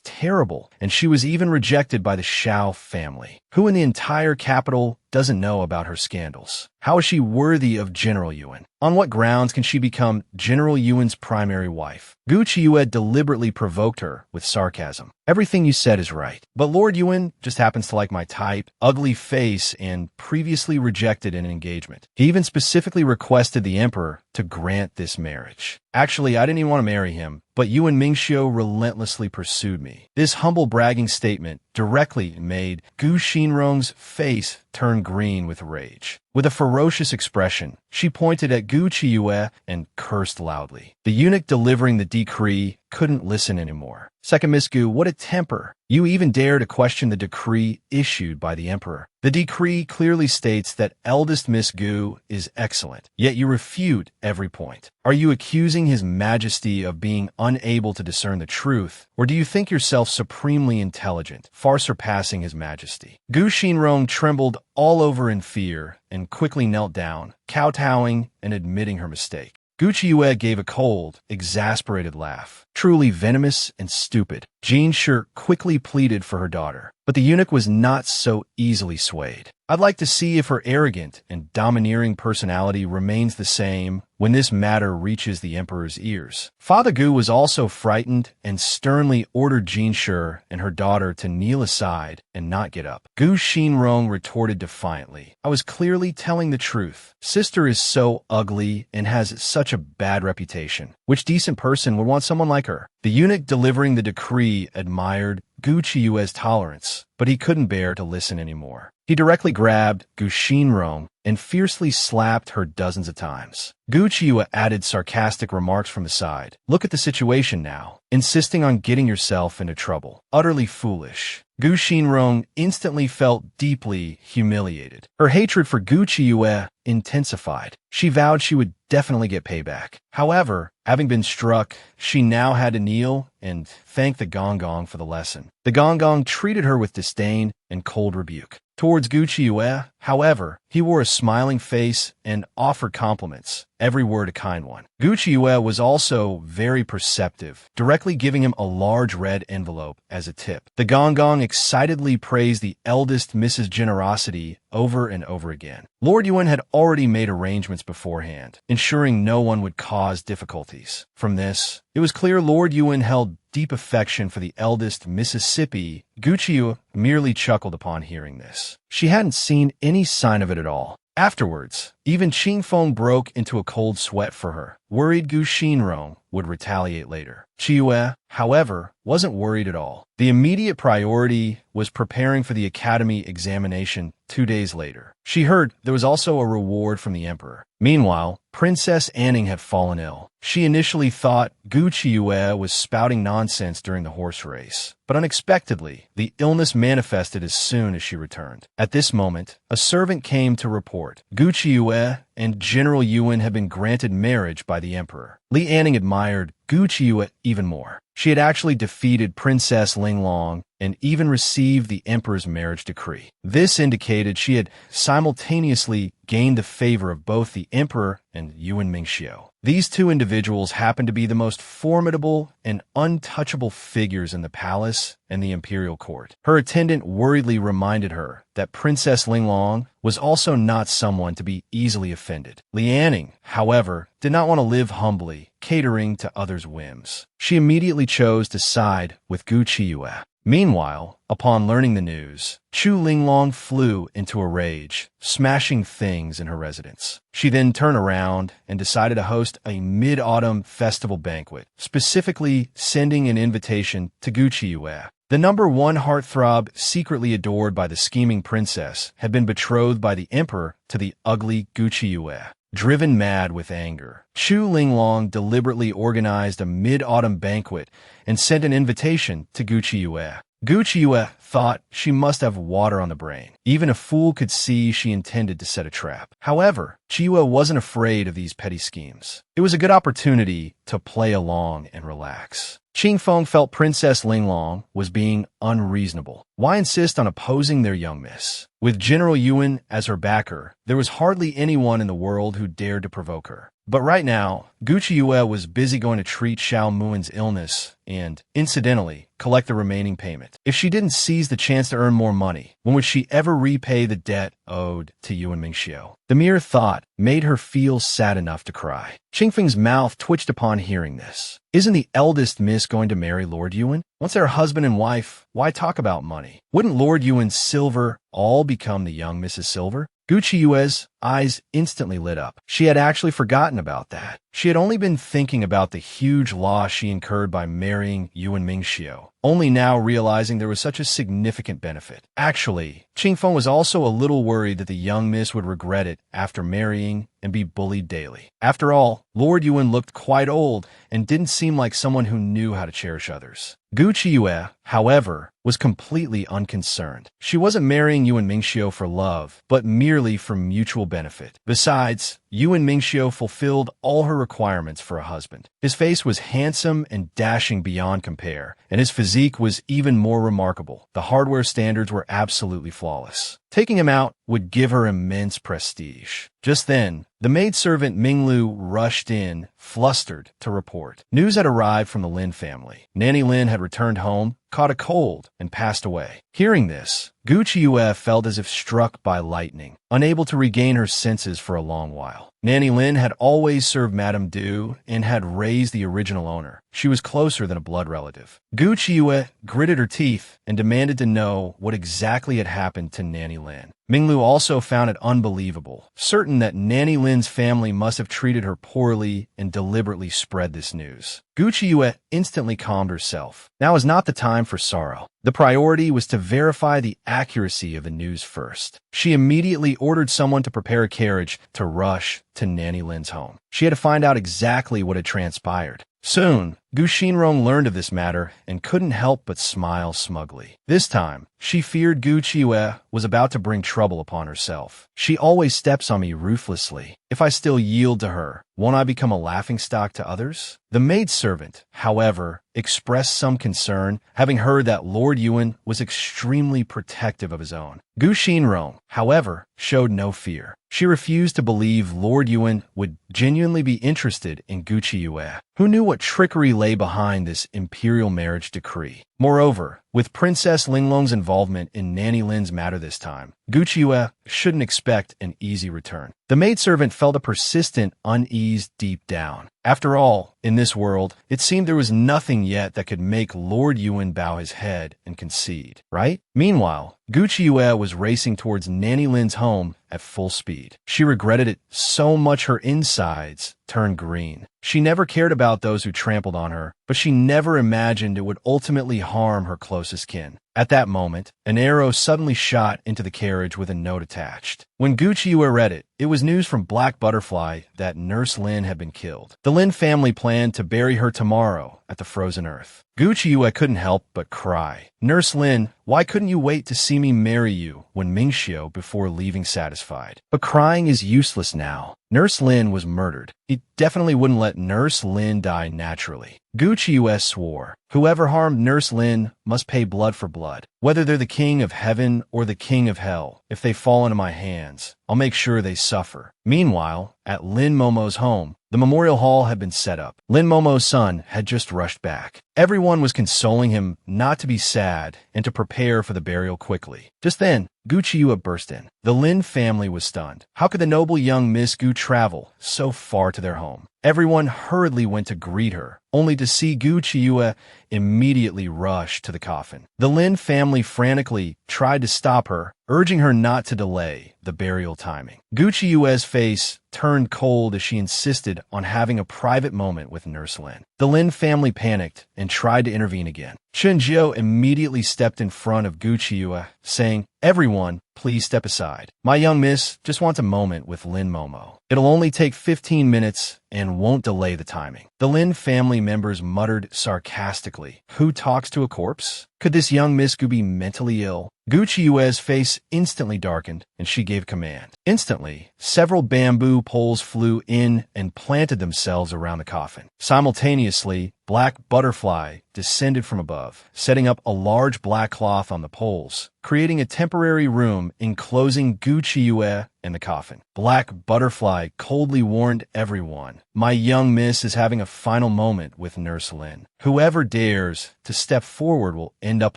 terrible, and she was even rejected by the Xiao family. Who in the entire capital doesn't know about her scandals? How is she worthy of General Yuan? On what grounds can she become General Yuan's primary wife? Gu Chiyue deliberately provoked her with sarcasm. Everything you said is right, but Lord Yuan just happens to like my type, ugly face, and previously rejected an engagement. He even specifically requested the emperor to grant this marriage. Actually, I didn't even want to marry him, but Yuan Mingxiu relentlessly pursued me. This humble bragging statement directly made Gu Xinrong's face turn green with rage. With a ferocious expression, she pointed at Gu Chiyue and cursed loudly. The eunuch delivering the decree couldn't listen anymore. Second Miss Gu, what a temper! You even dare to question the decree issued by the emperor. The decree clearly states that eldest Miss Gu is excellent, yet you refute every point. Are you accusing His Majesty of being unable to discern the truth, or do you think yourself supremely intelligent, far surpassing His Majesty? Gu Xinrong trembled all over in fear and quickly knelt down, kowtowing and admitting her mistake. Gu Chiyue gave a cold, exasperated laugh. Truly venomous and stupid. Jin Shi quickly pleaded for her daughter, but the eunuch was not so easily swayed. I'd like to see if her arrogant and domineering personality remains the same when this matter reaches the emperor's ears. Father Gu was also frightened and sternly ordered Jin Shi and her daughter to kneel aside and not get up. Gu Xinrong retorted defiantly. I was clearly telling the truth. Sister is so ugly and has such a bad reputation. Which decent person would want someone like her? The eunuch delivering the decree admired Gu Chiyue's tolerance, but he couldn't bear to listen anymore. He directly grabbed Gu Xinrong and fiercely slapped her dozens of times. Gu Chiyue added sarcastic remarks from the side. Look at the situation now, insisting on getting yourself into trouble. Utterly foolish. Gu Xinrong instantly felt deeply humiliated. Her hatred for Gu Chiyue intensified. She vowed she would definitely get payback. However, having been struck, she now had to kneel and thank the Gong for the lesson. The Gong treated her with disdain and cold rebuke. Towards Gu Chiyue, however, he wore a smiling face and offered compliments, every word a kind one. Gu Chiyue was also very perceptive, directly giving him a large red envelope as a tip. The Gong excitedly praised the eldest Mrs. Generosity over and over again. Lord Yuan had already made arrangements beforehand, ensuring no one would cause difficulties. From this, it was clear Lord Yuan held deep affection for the eldest Mississippi. Gu Chiyue merely chuckled upon hearing this. She hadn't seen any sign of it at all. Afterwards, even Qing Feng broke into a cold sweat for her, worried Gu Xinrong would retaliate later. Chiyue, however, wasn't worried at all. The immediate priority was preparing for the academy examination 2 days later. She heard there was also a reward from the emperor. Meanwhile, Princess Anning had fallen ill. She initially thought Gu Chiyue was spouting nonsense during the horse race, but unexpectedly, the illness manifested as soon as she returned. At this moment, a servant came to report Gu Chiyue and General Yuan had been granted marriage by the emperor. Li Anning admired Gu Chiyue even more. She had actually defeated Princess Linglong and even received the emperor's marriage decree. This indicated she had simultaneously gained the favor of both the emperor and Yuan Mingxiu. These two individuals happened to be the most formidable and untouchable figures in the palace and the imperial court. Her attendant worriedly reminded her that Princess Linglong was also not someone to be easily offended. Li Anning, however, did not want to live humbly, catering to others' whims. She immediately chose to side with Gu Chiyue. Meanwhile, upon learning the news, Chu Linglong flew into a rage, smashing things in her residence. She then turned around and decided to host a mid-autumn festival banquet, specifically sending an invitation to Gu Chiyue. The #1 heartthrob, secretly adored by the scheming princess, had been betrothed by the emperor to the ugly Gu Chiyue. Driven mad with anger, Chu Linglong deliberately organized a mid-autumn banquet and sent an invitation to Gu Chiyue. Gu Chiyue thought she must have water on the brain. Even a fool could see she intended to set a trap. However, Chiyue wasn't afraid of these petty schemes. It was a good opportunity to play along and relax. Qing Feng felt Princess Linglong was being unreasonable. Why insist on opposing their young miss? With General Yuan as her backer, there was hardly anyone in the world who dared to provoke her. But right now, Gu Chiyue was busy going to treat Xiao Muin's illness and, incidentally, collect the remaining payment. If she didn't seize the chance to earn more money, when would she ever repay the debt owed to Yuan Mingxiu? The mere thought made her feel sad enough to cry. Qingfeng's mouth twitched upon hearing this. Isn't the eldest miss going to marry Lord Yuan? Once they're husband and wife, why talk about money? Wouldn't Lord Yuan's silver all become the young Mrs. Silver? Gu Chiyue's eyes instantly lit up. She had actually forgotten about that. She had only been thinking about the huge loss she incurred by marrying Yuan Mingxiu, only now realizing there was such a significant benefit. Actually, Qing Feng was also a little worried that the young miss would regret it after marrying and be bullied daily. After all, Lord Yuan looked quite old and didn't seem like someone who knew how to cherish others. Gu Chiyue, however, was completely unconcerned. She wasn't marrying Yuan Mingxiu for love, but merely for mutual benefit. Besides, Yuan Mingxiu fulfilled all her requirements for a husband. His face was handsome and dashing beyond compare, and his physique was even more remarkable. The hardware standards were absolutely flawless. Taking him out would give her immense prestige. Just then, the maidservant Minglu rushed in, flustered, to report. News had arrived from the Lin family. Nanny Lin had returned home, caught a cold, and passed away. Hearing this, Gu Chiyue felt as if struck by lightning, unable to regain her senses for a long while. Nanny Lin had always served Madame Du and had raised the original owner. She was closer than a blood relative. Gu Qiuyue gritted her teeth and demanded to know what exactly had happened to Nanny Lin. Minglu also found it unbelievable, certain that Nanny Lin's family must have treated her poorly and deliberately spread this news. Gu Qiuyue instantly calmed herself. Now is not the time for sorrow. The priority was to verify the accuracy of the news first. She immediately ordered someone to prepare a carriage to rush to Nanny Lin's home. She had to find out exactly what had transpired. Soon, Gu Xinrong learned of this matter and couldn't help but smile smugly. This time, she feared Gu Qiuyue was about to bring trouble upon herself. She always steps on me ruthlessly. If I still yield to her, won't I become a laughingstock to others? The maidservant, however, expressed some concern, having heard that Lord Yuan was extremely protective of his own. Gu Xinrong, however, showed no fear. She refused to believe Lord Yuan would genuinely be interested in Gu Qiuyue, who knew what trickery lay behind this imperial marriage decree. Moreover, with Princess Linglong's involvement in Nanny Lin's matter this time, Gu Qiuyue shouldn't expect an easy return. The maidservant felt a persistent unease deep down. After all, in this world, it seemed there was nothing yet that could make Lord Yuan bow his head and concede, right? Meanwhile, Gu Qiuyue was racing towards Nanny Lin's home at full speed. She regretted it so much her insides turned green. She never cared about those who trampled on her, but she never imagined it would ultimately harm her closest kin. At that moment, an arrow suddenly shot into the carriage with a note attached. When Gu Qiuyue read it, it was news from Black Butterfly that Nurse Lin had been killed. The Lin family planned to bury her tomorrow at the frozen earth. Gu Qiuyue couldn't help but cry. Nurse Lin, why couldn't you wait to see me marry you when Mingxiu before leaving satisfied? But crying is useless now. Nurse Lin was murdered. He definitely wouldn't let Nurse Lin die naturally. Gu Qiuyue swore, whoever harmed Nurse Lin must pay blood for blood. Whether they're the king of heaven or the king of hell, if they fall into my hands, I'll make sure they suffer. Meanwhile, at Lin Momo's home, the memorial hall had been set up. Lin Momo's son had just rushed back. Everyone was consoling him not to be sad and to prepare for the burial quickly. Just then, Gu Qiuyue burst in. The Lin family was stunned. How could the noble young Miss Gu travel so far to their home? Everyone hurriedly went to greet her, only to see Gu Qiuyue immediately rush to the coffin. The Lin family frantically tried to stop her, urging her not to delay the burial timing. Gu Qiuyue's face turned cold as she insisted on having a private moment with Nurse Lin. The Lin family panicked and tried to intervene again. Chen Jiu immediately stepped in front of Gu Qiuyue, saying, "Everyone, please step aside. My young miss just wants a moment with Lin Momo. It'll only take 15 minutes and won't delay the timing." The Lin family members muttered sarcastically, "Who talks to a corpse? Could this young Miss Gu be mentally ill?" Gu Qiuyue's face instantly darkened, and she gave command. Instantly, several bamboo poles flew in and planted themselves around the coffin. Simultaneously, Black Butterfly descended from above, setting up a large black cloth on the poles, creating a temporary room enclosing Gu Qiuyue and the coffin. Black Butterfly coldly warned everyone, "My young miss is having a final moment with Nurse Lin. Whoever dares to step forward will end up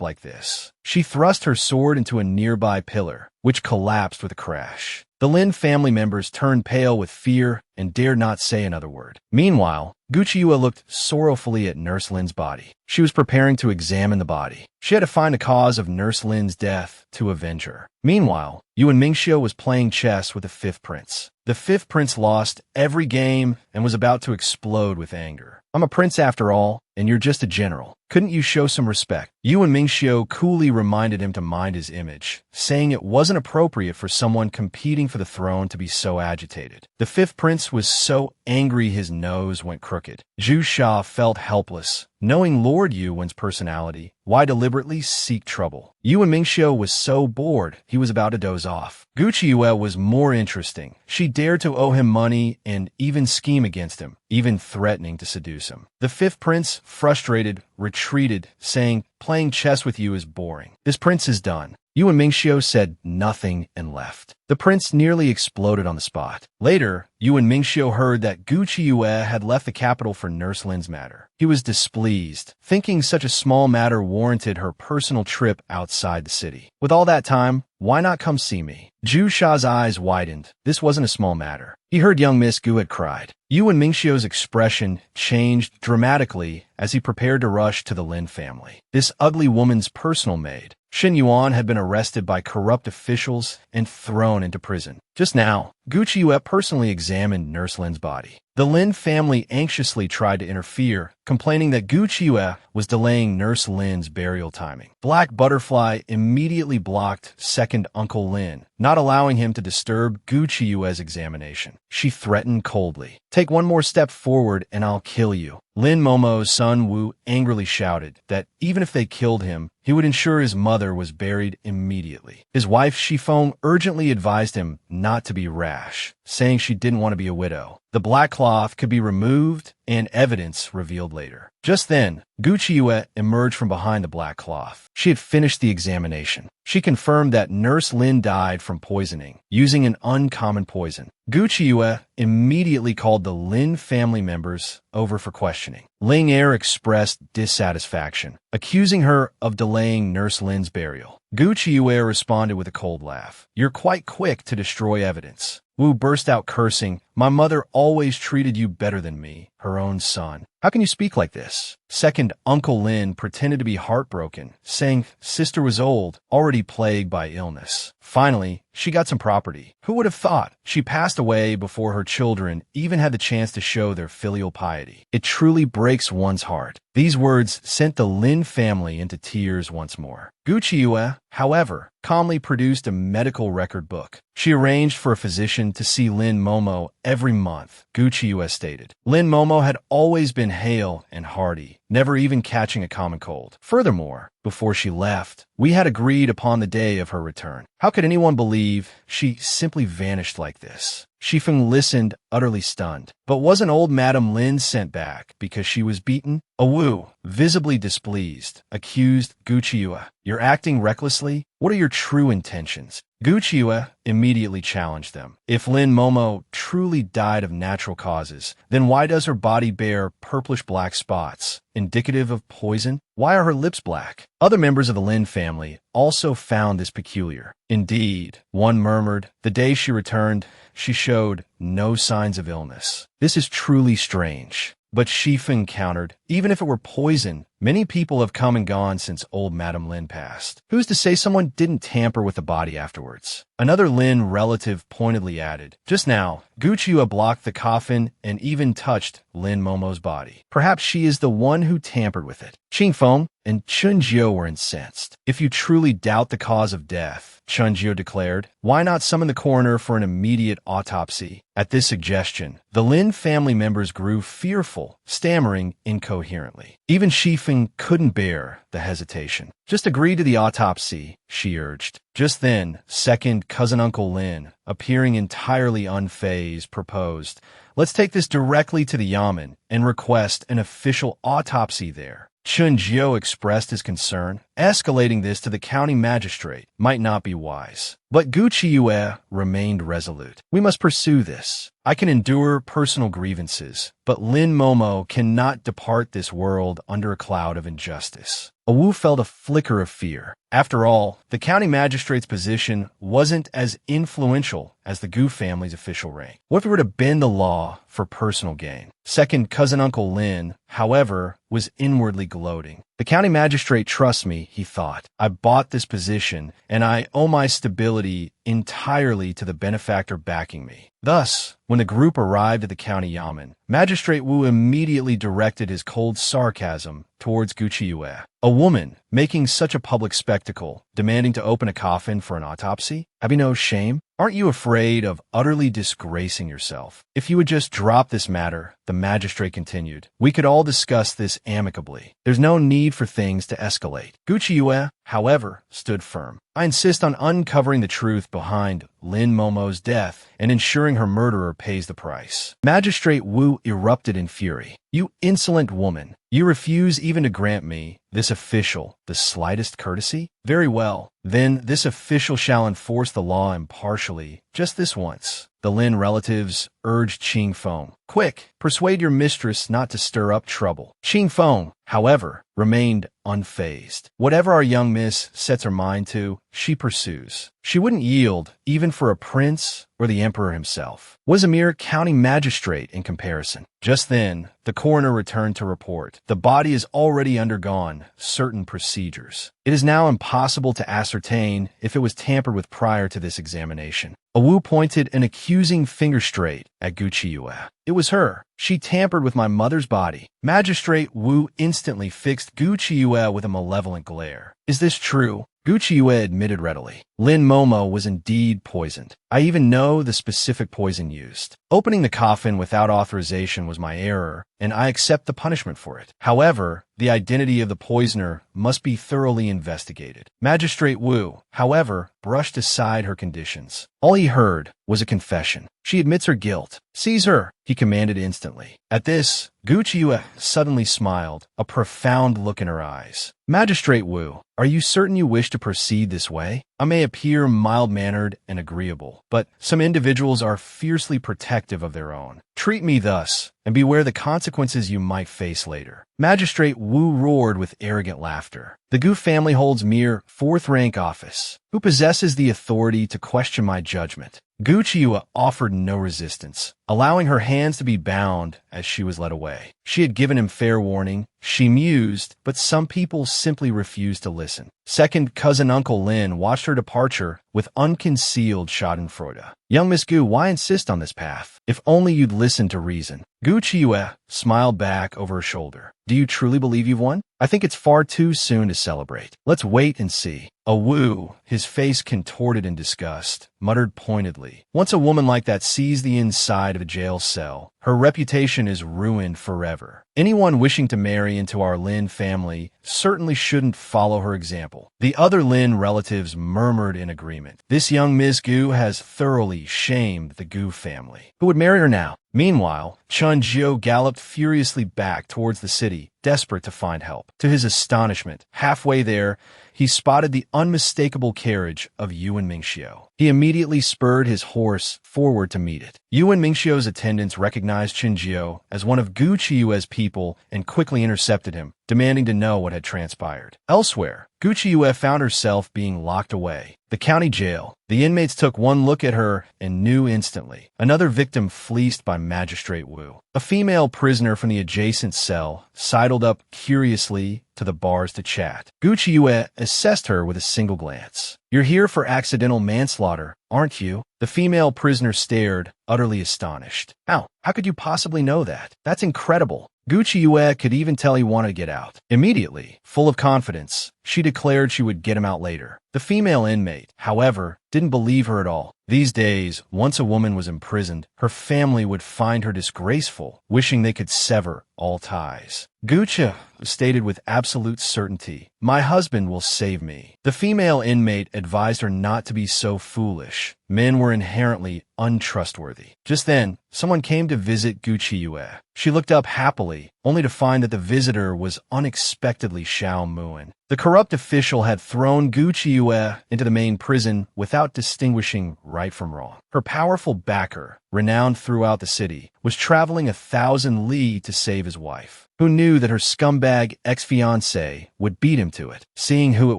like this." She thrust her sword into a nearby pillar, which collapsed with a crash. The Lin family members turned pale with fear and dared not say another word. Meanwhile, Gu Qiuyue looked sorrowfully at Nurse Lin's body. She was preparing to examine the body. She had to find the cause of Nurse Lin's death to avenge her. Meanwhile, Yuan Mingxiu was playing chess with the fifth prince. The fifth prince lost every game and was about to explode with anger. "I'm a prince after all, and you're just a general. Couldn't you show some respect?" Yuan Mingxiu coolly reminded him to mind his image, saying it wasn't appropriate for someone competing for the throne to be so agitated. The fifth prince was so angry his nose went crooked. Zhu Sha felt helpless. Knowing Lord Yuan's personality, why deliberately seek trouble? Yuan Mingxiu was so bored, he was about to doze off. Gu Qiuyue was more interesting. She dared to owe him money and even scheme against him, even threatening to seduce him. The fifth prince, frustrated, retreated, saying, "Playing chess with you is boring. This prince is done." Yu and Mingxiu said nothing and left. The prince nearly exploded on the spot. Later, Yu and Mingxiu heard that Gu Qiuyue had left the capital for Nurse Lin's matter. He was displeased, thinking such a small matter warranted her personal trip outside the city. With all that time, why not come see me? Zhu Sha's eyes widened. This wasn't a small matter. He heard young Miss Gu had cried. Yu and Mingxiu's expression changed dramatically as he prepared to rush to the Lin family. This ugly woman's personal maid, Xin Yuan, had been arrested by corrupt officials and thrown into prison. Just now, Gu Qiuyue personally examined Nurse Lin's body. The Lin family anxiously tried to interfere, complaining that Gu Qiuyue was delaying Nurse Lin's burial timing. Black Butterfly immediately blocked second Uncle Lin, not allowing him to disturb Gu Qiuyue's examination. She threatened coldly, "Take one more step forward and I'll kill you." Lin Momo's son Wu angrily shouted that even if they killed him, he would ensure his mother was buried immediately. His wife Shifeng urgently advised him not to be rash, saying she didn't want to be a widow. The black cloth could be removed and evidence revealed later. Just then, Gu Qiuyue emerged from behind the black cloth. She had finished the examination. She confirmed that Nurse Lin died from poisoning, using an uncommon poison. Gu Qiuyue immediately called the Lin family members over for questioning. Ling Er expressed dissatisfaction, accusing her of delaying Nurse Lin's burial. Gu Qiuyue responded with a cold laugh. "You're quite quick to destroy evidence." Wu burst out cursing. "My mother always treated you better than me, her own son. How can you speak like this?" Second Uncle Lin pretended to be heartbroken, saying sister was old, already plagued by illness. Finally, she got some property. Who would have thought? She passed away before her children even had the chance to show their filial piety. It truly breaks one's heart. These words sent the Lin family into tears once more. Gu Qiuyue, however, calmly produced a medical record book. She arranged for a physician to see Lin Momo every month, Gu Qiuyue stated. Lin Momo had always been hale and hearty, never even catching a common cold. Furthermore, before she left, we had agreed upon the day of her return. How could anyone believe she simply vanished like this? Shifeng listened, utterly stunned. But wasn't old Madame Lin sent back because she was beaten? Wu, visibly displeased, accused Gu Qiuyue. "You're acting recklessly? What are your true intentions?" Gu Qiuyue immediately challenged them. If Lin Momo truly died of natural causes, then why does her body bear purplish-black spots, indicative of poison? Why are her lips black? Other members of the Lin family also found this peculiar. Indeed, one murmured, the day she returned, she showed no signs of illness. This is truly strange. But Shifeng countered, even if it were poison, many people have come and gone since old Madame Lin passed. Who's to say someone didn't tamper with the body afterwards? Another Lin relative pointedly added, just now, Gu Qiuyue blocked the coffin and even touched Lin Momo's body. Perhaps she is the one who tampered with it. Qingfeng and Chunjiu were incensed. If you truly doubt the cause of death, Chunjiu declared, why not summon the coroner for an immediate autopsy? At this suggestion, the Lin family members grew fearful, stammering incoherently. Even Shifeng couldn't bear the hesitation. Just agree to the autopsy, she urged. Just then, second cousin Uncle Lin, appearing entirely unfazed, proposed, let's take this directly to the Yamen and request an official autopsy there. Chunjiu expressed his concern. Escalating this to the county magistrate might not be wise. But Gu Qiuyue remained resolute. We must pursue this. I can endure personal grievances, but Lin Momo cannot depart this world under a cloud of injustice. Wu felt a flicker of fear. After all, the county magistrate's position wasn't as influential as the Gu family's official rank. What if we were to bend the law for personal gain? Second cousin Uncle Lin, however, was inwardly gloating. The county magistrate trusts me, he thought. I bought this position, and I owe my stability entirely to the benefactor backing me. Thus, when the group arrived at the county yamen, Magistrate Wu immediately directed his cold sarcasm towards Gu Qiuyue. A woman making such a public spectacle, demanding to open a coffin for an autopsy? Have you no shame? Aren't you afraid of utterly disgracing yourself? If you would just drop this matter, the magistrate continued, we could all discuss this amicably. There's no need for things to escalate. Gu Qiuyue, however, stood firm. I insist on uncovering the truth behind Lin Momo's death and ensuring her murderer pays the price. Magistrate Wu erupted in fury. "You insolent woman! You refuse even to grant me, this official, the slightest courtesy? Very well. Then this official shall enforce the law impartially, just this once." The Lin relatives urged Ching Feng. "Quick, persuade your mistress not to stir up trouble." Ching Feng, however, remained unfazed. "Whatever our young miss sets her mind to, she pursues. She wouldn't yield, even for a prince or the emperor himself. Was a mere county magistrate in comparison." Just then, the coroner returned to report. "The body has already undergone certain procedures. It is now impossible to ascertain if it was tampered with prior to this examination." A Wu pointed an accusing finger straight at Gucci Yue. "It was her. She tampered with my mother's body." Magistrate Wu instantly fixed Gucci Yue with a malevolent glare. "Is this true?" Gucci Yue admitted readily. "Lin Momo was indeed poisoned. I even know the specific poison used. Opening the coffin without authorization was my error, and I accept the punishment for it. However, the identity of the poisoner must be thoroughly investigated." Magistrate Wu, however, brushed aside her conditions. All he heard was a confession. "She admits her guilt. Seize her," he commanded instantly. At this, Gucci Yue suddenly smiled, a profound look in her eyes. "Magistrate Wu, are you certain you wish to proceed this way? I may appear mild-mannered and agreeable, but some individuals are fiercely protective of their own. Treat me thus, and beware the consequences you might face later." Magistrate Wu roared with arrogant laughter. "The Gu family holds mere fourth-rank office. Who possesses the authority to question my judgment?" Gucci Yue offered no resistance, allowing her hands to be bound as she was led away. She had given him fair warning. She mused, but some people simply refused to listen. Second cousin Uncle Lin watched her departure with unconcealed schadenfreude. "Young Miss Gu, why insist on this path? If only you'd listen to reason." Gucci Yue smiled back over her shoulder. "Do you truly believe you've won? I think it's far too soon to celebrate. Let's wait and see." A Wu, his face contorted in disgust, muttered pointedly, "Once a woman like that sees the inside of a jail cell, her reputation is ruined forever. Anyone wishing to marry into our Lin family certainly shouldn't follow her example." The other Lin relatives murmured in agreement. "This young Miss Gu has thoroughly shamed the Gu family. Who would marry her now?" Meanwhile, Chun Jiu galloped furiously back towards the city, desperate to find help. To his astonishment, halfway there, he spotted the unmistakable carriage of Yuan Mingxiu. He immediately spurred his horse forward to meet it. Yuan Mingxiu's attendants recognized Chun Jiu as one of Gucci Yue's people and quickly intercepted him, demanding to know what had transpired. Elsewhere, Gucci Yue found herself being locked away. The county jail. The inmates took one look at her and knew instantly. Another victim fleeced by Magistrate Wu. A female prisoner from the adjacent cell sidled up curiously to the bars to chat. Gucci Yue assessed her with a single glance. "You're here for accidental manslaughter, aren't you?" The female prisoner stared, utterly astonished. How could you possibly know that? That's incredible." Gucci Yue could even tell he wanted to get out. Immediately, full of confidence, she declared she would get him out later. The female inmate, however, didn't believe her at all. These days, once a woman was imprisoned, her family would find her disgraceful, wishing they could sever all ties. Gucci stated with absolute certainty, "My husband will save me." The female inmate advised her not to be so foolish. Men were inherently untrustworthy. Just then, someone came to visit Gucci Yue. She looked up happily, only to find that the visitor was unexpectedly Xiao Muan. The corrupt official had thrown Gucci Yue into the main prison without distinguishing right from wrong. Her powerful backer, renowned throughout the city, was traveling 1,000 li to save his wife. Who knew that her scumbag ex-fiancé would beat him to it? Seeing who it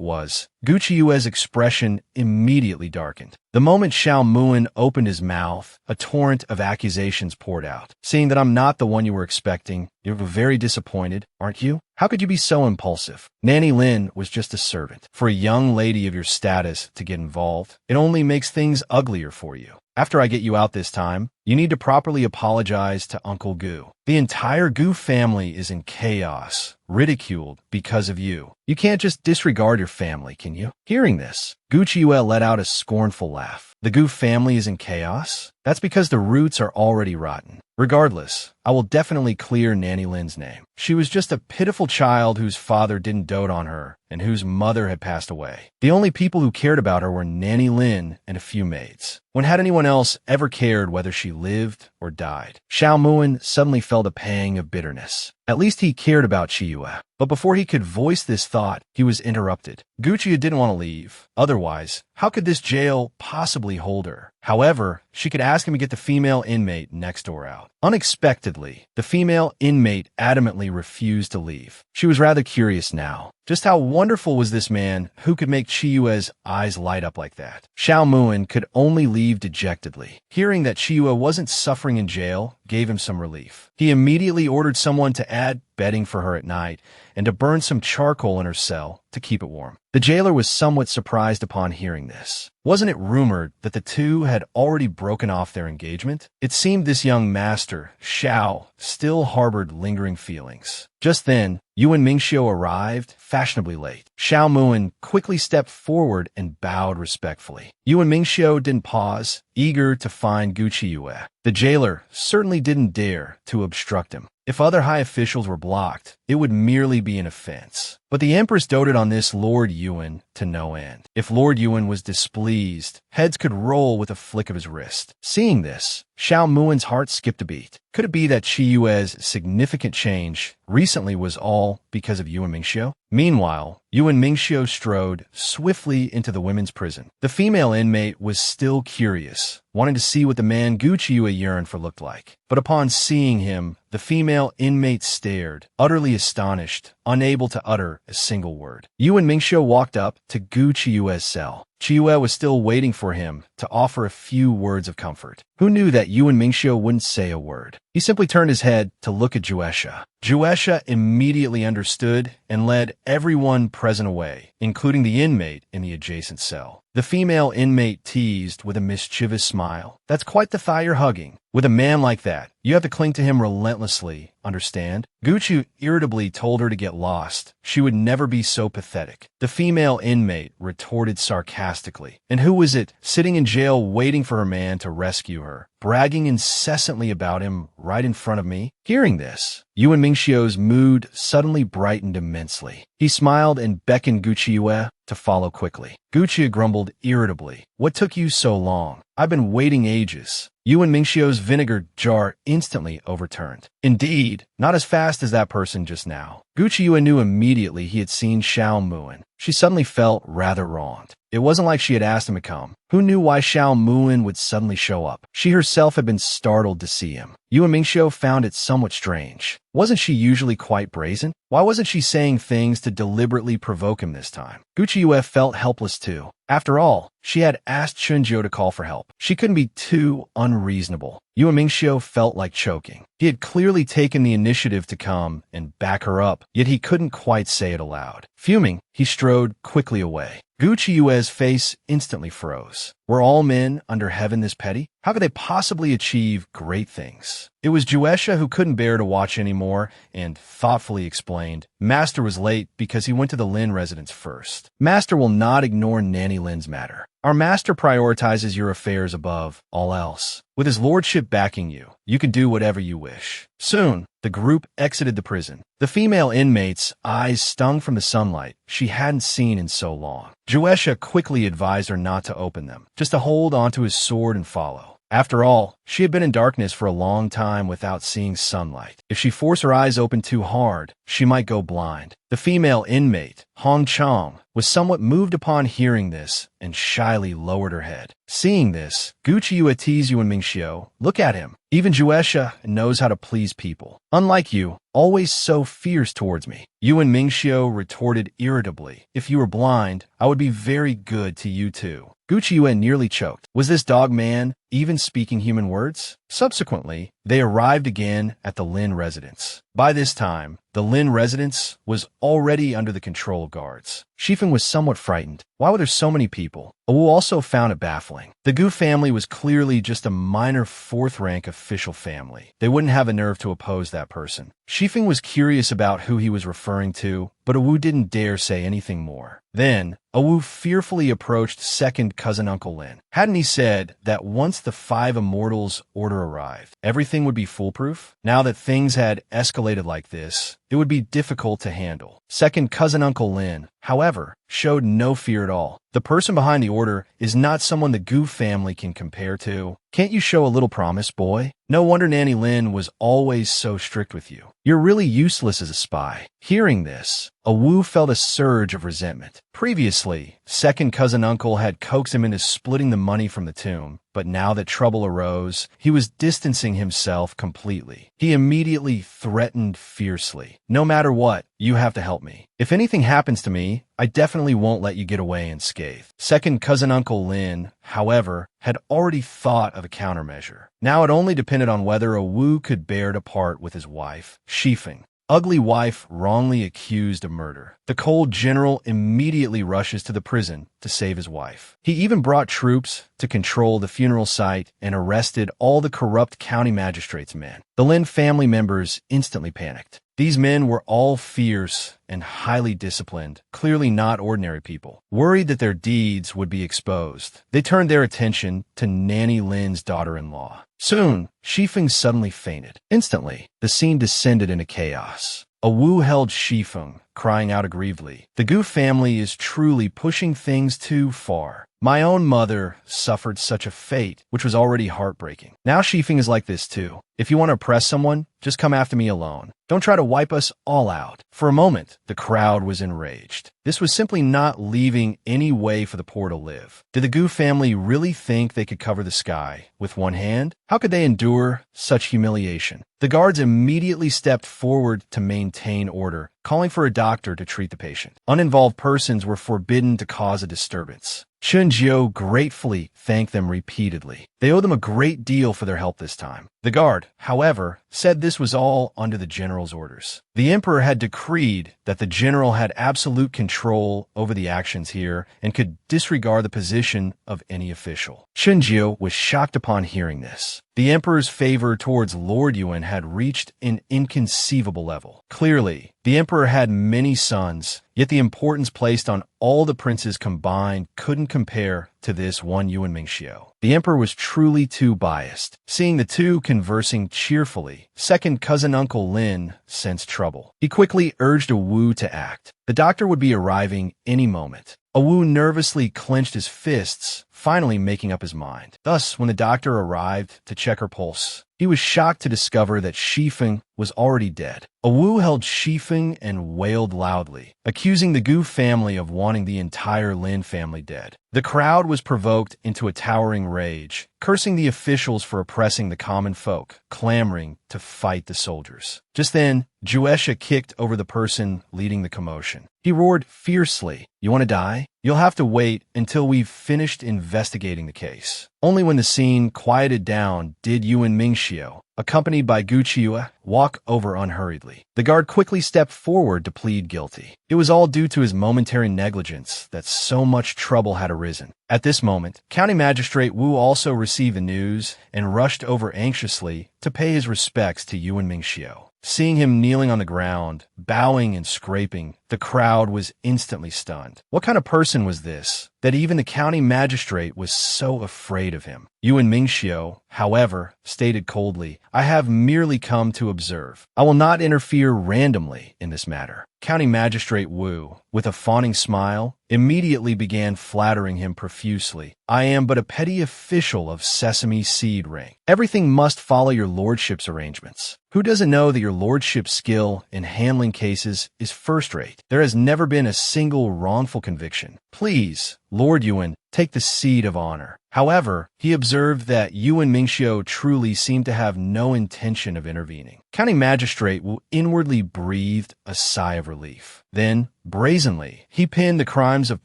was, Gucci Yue's expression immediately darkened. The moment Xiao Muan opened his mouth, a torrent of accusations poured out. "Seeing that I'm not the one you were expecting, you're very disappointed, aren't you? How could you be so impulsive? Nanny Lin was just a servant. For a young lady of your status to get involved, it only makes things uglier for you. After I get you out this time, you need to properly apologize to Uncle Gu. The entire Gu family is in chaos, ridiculed because of you. You can't just disregard your family, can you?" Hearing this, Gucci Yue let out a scornful laugh. "The Gu family is in chaos? That's because the roots are already rotten. Regardless, I will definitely clear Nanny Lin's name. She was just a pitiful child whose father didn't dote on her and whose mother had passed away. The only people who cared about her were Nanny Lin and a few maids. When had anyone else ever cared whether she lived or died? Xiao Muin suddenly felt a pang of bitterness. At least he cared about Chiyue. But before he could voice this thought, he was interrupted. Gucci didn't want to leave. Otherwise, how could this jail possibly hold her? However, she could ask him to get the female inmate next door out. Unexpectedly, the female inmate adamantly refused to leave. She was rather curious now. Just how wonderful was this man who could make Chiyue's eyes light up like that? Xiao Muin could only leave dejectedly. Hearing that Chiyue wasn't suffering in jail gave him some relief. He immediately ordered someone to add bedding for her at night and to burn some charcoal in her cell to keep it warm. The jailer was somewhat surprised upon hearing this. Wasn't it rumored that the two had already broken off their engagement? It seemed this young master, Xiao, still harbored lingering feelings. Just then, Yuan Mingxiu arrived, fashionably late. Xiao Muin quickly stepped forward and bowed respectfully. Yuan Mingxiu didn't pause, eager to find Gu Chiyue. The jailer certainly didn't dare to obstruct him. If other high officials were blocked, it would merely be an offense. But the Empress doted on this Lord Yuan to no end. If Lord Yuan was displeased, heads could roll with a flick of his wrist. Seeing this, Xiao Muin's heart skipped a beat. Could it be that Chiyue's significant change recently was all because of Yuan Mingxiu? Meanwhile, Yuan Mingxiu strode swiftly into the women's prison. The female inmate was still curious, wanting to see what the man Gu Chiyue yearned for looked like. But upon seeing him, the female inmate stared, utterly astonished, unable to utter a single word. Yuan Mingxiu walked up to Gu Chiyue's cell. Chiyue was still waiting for him to offer a few words of comfort. Who knew that Yuan Mingxiu wouldn't say a word? He simply turned his head to look at Juesha. Juesha immediately understood and led everyone present away, including the inmate in the adjacent cell. The female inmate teased with a mischievous smile. That's quite the thigh you're hugging. With a man like that, you have to cling to him relentlessly, understand? Gucci irritably told her to get lost. She would never be so pathetic. The female inmate retorted sarcastically. And who was it, sitting in jail waiting for her man to rescue her, bragging incessantly about him right in front of me? Hearing this, Yuan Mingxiu's mood suddenly brightened immensely. He smiled and beckoned Gu Chiyue to follow quickly. Gu Chiyue grumbled irritably. What took you so long? I've been waiting ages. Yuan Mingxiu's vinegar jar instantly overturned. Indeed, not as fast as that person just now. Gu Chiyue knew immediately he had seen Xiao Muin. She suddenly felt rather wronged. It wasn't like she had asked him to come. Who knew why Xiao Muin would suddenly show up? She herself had been startled to see him. Yuan Mingxiu found it somewhat strange. Wasn't she usually quite brazen? Why wasn't she saying things to deliberately provoke him this time? Gu Chiyue felt helpless too. After all, she had asked Chunjiu to call for help. She couldn't be too unreasonable. Yuan Mingxiu felt like choking. He had clearly taken the initiative to come and back her up, yet he couldn't quite say it aloud. Fuming, he strode quickly away. Gu Chiyue's face instantly froze. Were all men under heaven this petty? How could they possibly achieve great things? It was Juesha who couldn't bear to watch anymore and thoughtfully explained, Master was late because he went to the Lin residence first. Master will not ignore Nanny Lin's matter. Our master prioritizes your affairs above all else. With his lordship backing you, you can do whatever you wish. Soon, the group exited the prison. The female inmate's eyes stung from the sunlight she hadn't seen in so long. Juesha quickly advised her not to open them, just to hold onto his sword and follow. After all, she had been in darkness for a long time without seeing sunlight. If she forced her eyes open too hard, she might go blind. The female inmate, Hong Chong, was somewhat moved upon hearing this and shyly lowered her head. Seeing this, Gu Chiyue teased Yuan Mingxiu. Look at him. Even Juesha knows how to please people. Unlike you, always so fierce towards me. Yuan Mingxiu retorted irritably. If you were blind, I would be very good to you too. Gu Chiyue nearly choked. Was this dog man even speaking human words? Subsequently, they arrived again at the Lin residence. By this time, the Lin residence was already under the control of guards. Shifeng was somewhat frightened. Why were there so many people? Wu also found it baffling. The Gu family was clearly just a minor fourth-rank official family. They wouldn't have the nerve to oppose that person. Shifeng was curious about who he was referring to, but Awu didn't dare say anything more. Then, Awu fearfully approached second cousin Uncle Lin. Hadn't he said that once the 5 Immortals order arrived, everything would be foolproof? Now that things had escalated like this, it would be difficult to handle. Second cousin Uncle Lin, however, showed no fear at all. The person behind the order is not someone the Gu family can compare to. Can't you show a little promise, boy? No wonder Nanny Lin was always so strict with you. You're really useless as a spy. Hearing this, Awu felt a surge of resentment. Previously, second cousin Uncle had coaxed him into splitting the money from the tomb, but now that trouble arose, he was distancing himself completely. He immediately threatened fiercely. No matter what, you have to help me. If anything happens to me, I definitely won't let you get away unscathed. Second cousin Uncle Lin, however, had already thought of a countermeasure. Now it only depended on whether Awu could bear to part with his wife, Shifeng. Ugly wife wrongly accused of murder. The cold general immediately rushes to the prison to save his wife. He even brought troops to control the funeral site and arrested all the corrupt county magistrate's men. The Lin family members instantly panicked. These men were all fierce and highly disciplined, clearly not ordinary people. Worried that their deeds would be exposed, they turned their attention to Nanny Lin's daughter-in-law. Soon, Shifeng suddenly fainted. Instantly, the scene descended into chaos. Awu held Shifeng, crying out aggrievedly. The Gu family is truly pushing things too far. My own mother suffered such a fate, which was already heartbreaking. Now Shifeng is like this too. If you want to oppress someone, just come after me alone. Don't try to wipe us all out. For a moment, the crowd was enraged. This was simply not leaving any way for the poor to live. Did the Gu family really think they could cover the sky with one hand? How could they endure such humiliation? The guards immediately stepped forward to maintain order, calling for a doctor to treat the patient. Uninvolved persons were forbidden to cause a disturbance. Chunjiu gratefully thanked them repeatedly. They owed them a great deal for their help this time. The guard, however, said this was all under the general's orders. The emperor had decreed that the general had absolute control over the actions here and could disregard the position of any official. Chunjiu was shocked upon hearing this. The emperor's favor towards Lord Yuan had reached an inconceivable level. Clearly, the emperor had many sons, yet the importance placed on all the princes combined couldn't compare to this one Yuan Mingxiu. The emperor was truly too biased. Seeing the two conversing cheerfully, second cousin Uncle Lin sensed trouble. He quickly urged Awu to act. The doctor would be arriving any moment. Awu nervously clenched his fists, finally making up his mind. Thus, when the doctor arrived to check her pulse, he was shocked to discover that Shifeng was already dead. Awu held Shifeng and wailed loudly, accusing the Gu family of wanting the entire Lin family dead. The crowd was provoked into a towering rage, cursing the officials for oppressing the common folk, clamoring to fight the soldiers. Just then, Juesha kicked over the person leading the commotion. He roared fiercely, "You want to die? You'll have to wait until we've finished investigating the case." Only when the scene quieted down did Yuan Mingxiu, accompanied by Gu Qiue, walk over unhurriedly. The guard quickly stepped forward to plead guilty. It was all due to his momentary negligence that so much trouble had arisen. At this moment, County Magistrate Wu also received the news and rushed over anxiously to pay his respects to Yuan Mingxiu. Seeing him kneeling on the ground, bowing and scraping, the crowd was instantly stunned. What kind of person was this, that even the county magistrate was so afraid of him? Yuan Mingxiu, however, stated coldly, "I have merely come to observe. I will not interfere randomly in this matter." County Magistrate Wu, with a fawning smile, immediately began flattering him profusely. "I am but a petty official of Sesame Seed rank. Everything must follow your lordship's arrangements. Who doesn't know that your lordship's skill in handling cases is first-rate? There has never been a single wrongful conviction. Please, Lord Yuan, take the seat of honor." However, he observed that Yuan Mingxiu truly seemed to have no intention of intervening. County Magistrate Wu inwardly breathed a sigh of relief. Then, brazenly, he pinned the crimes of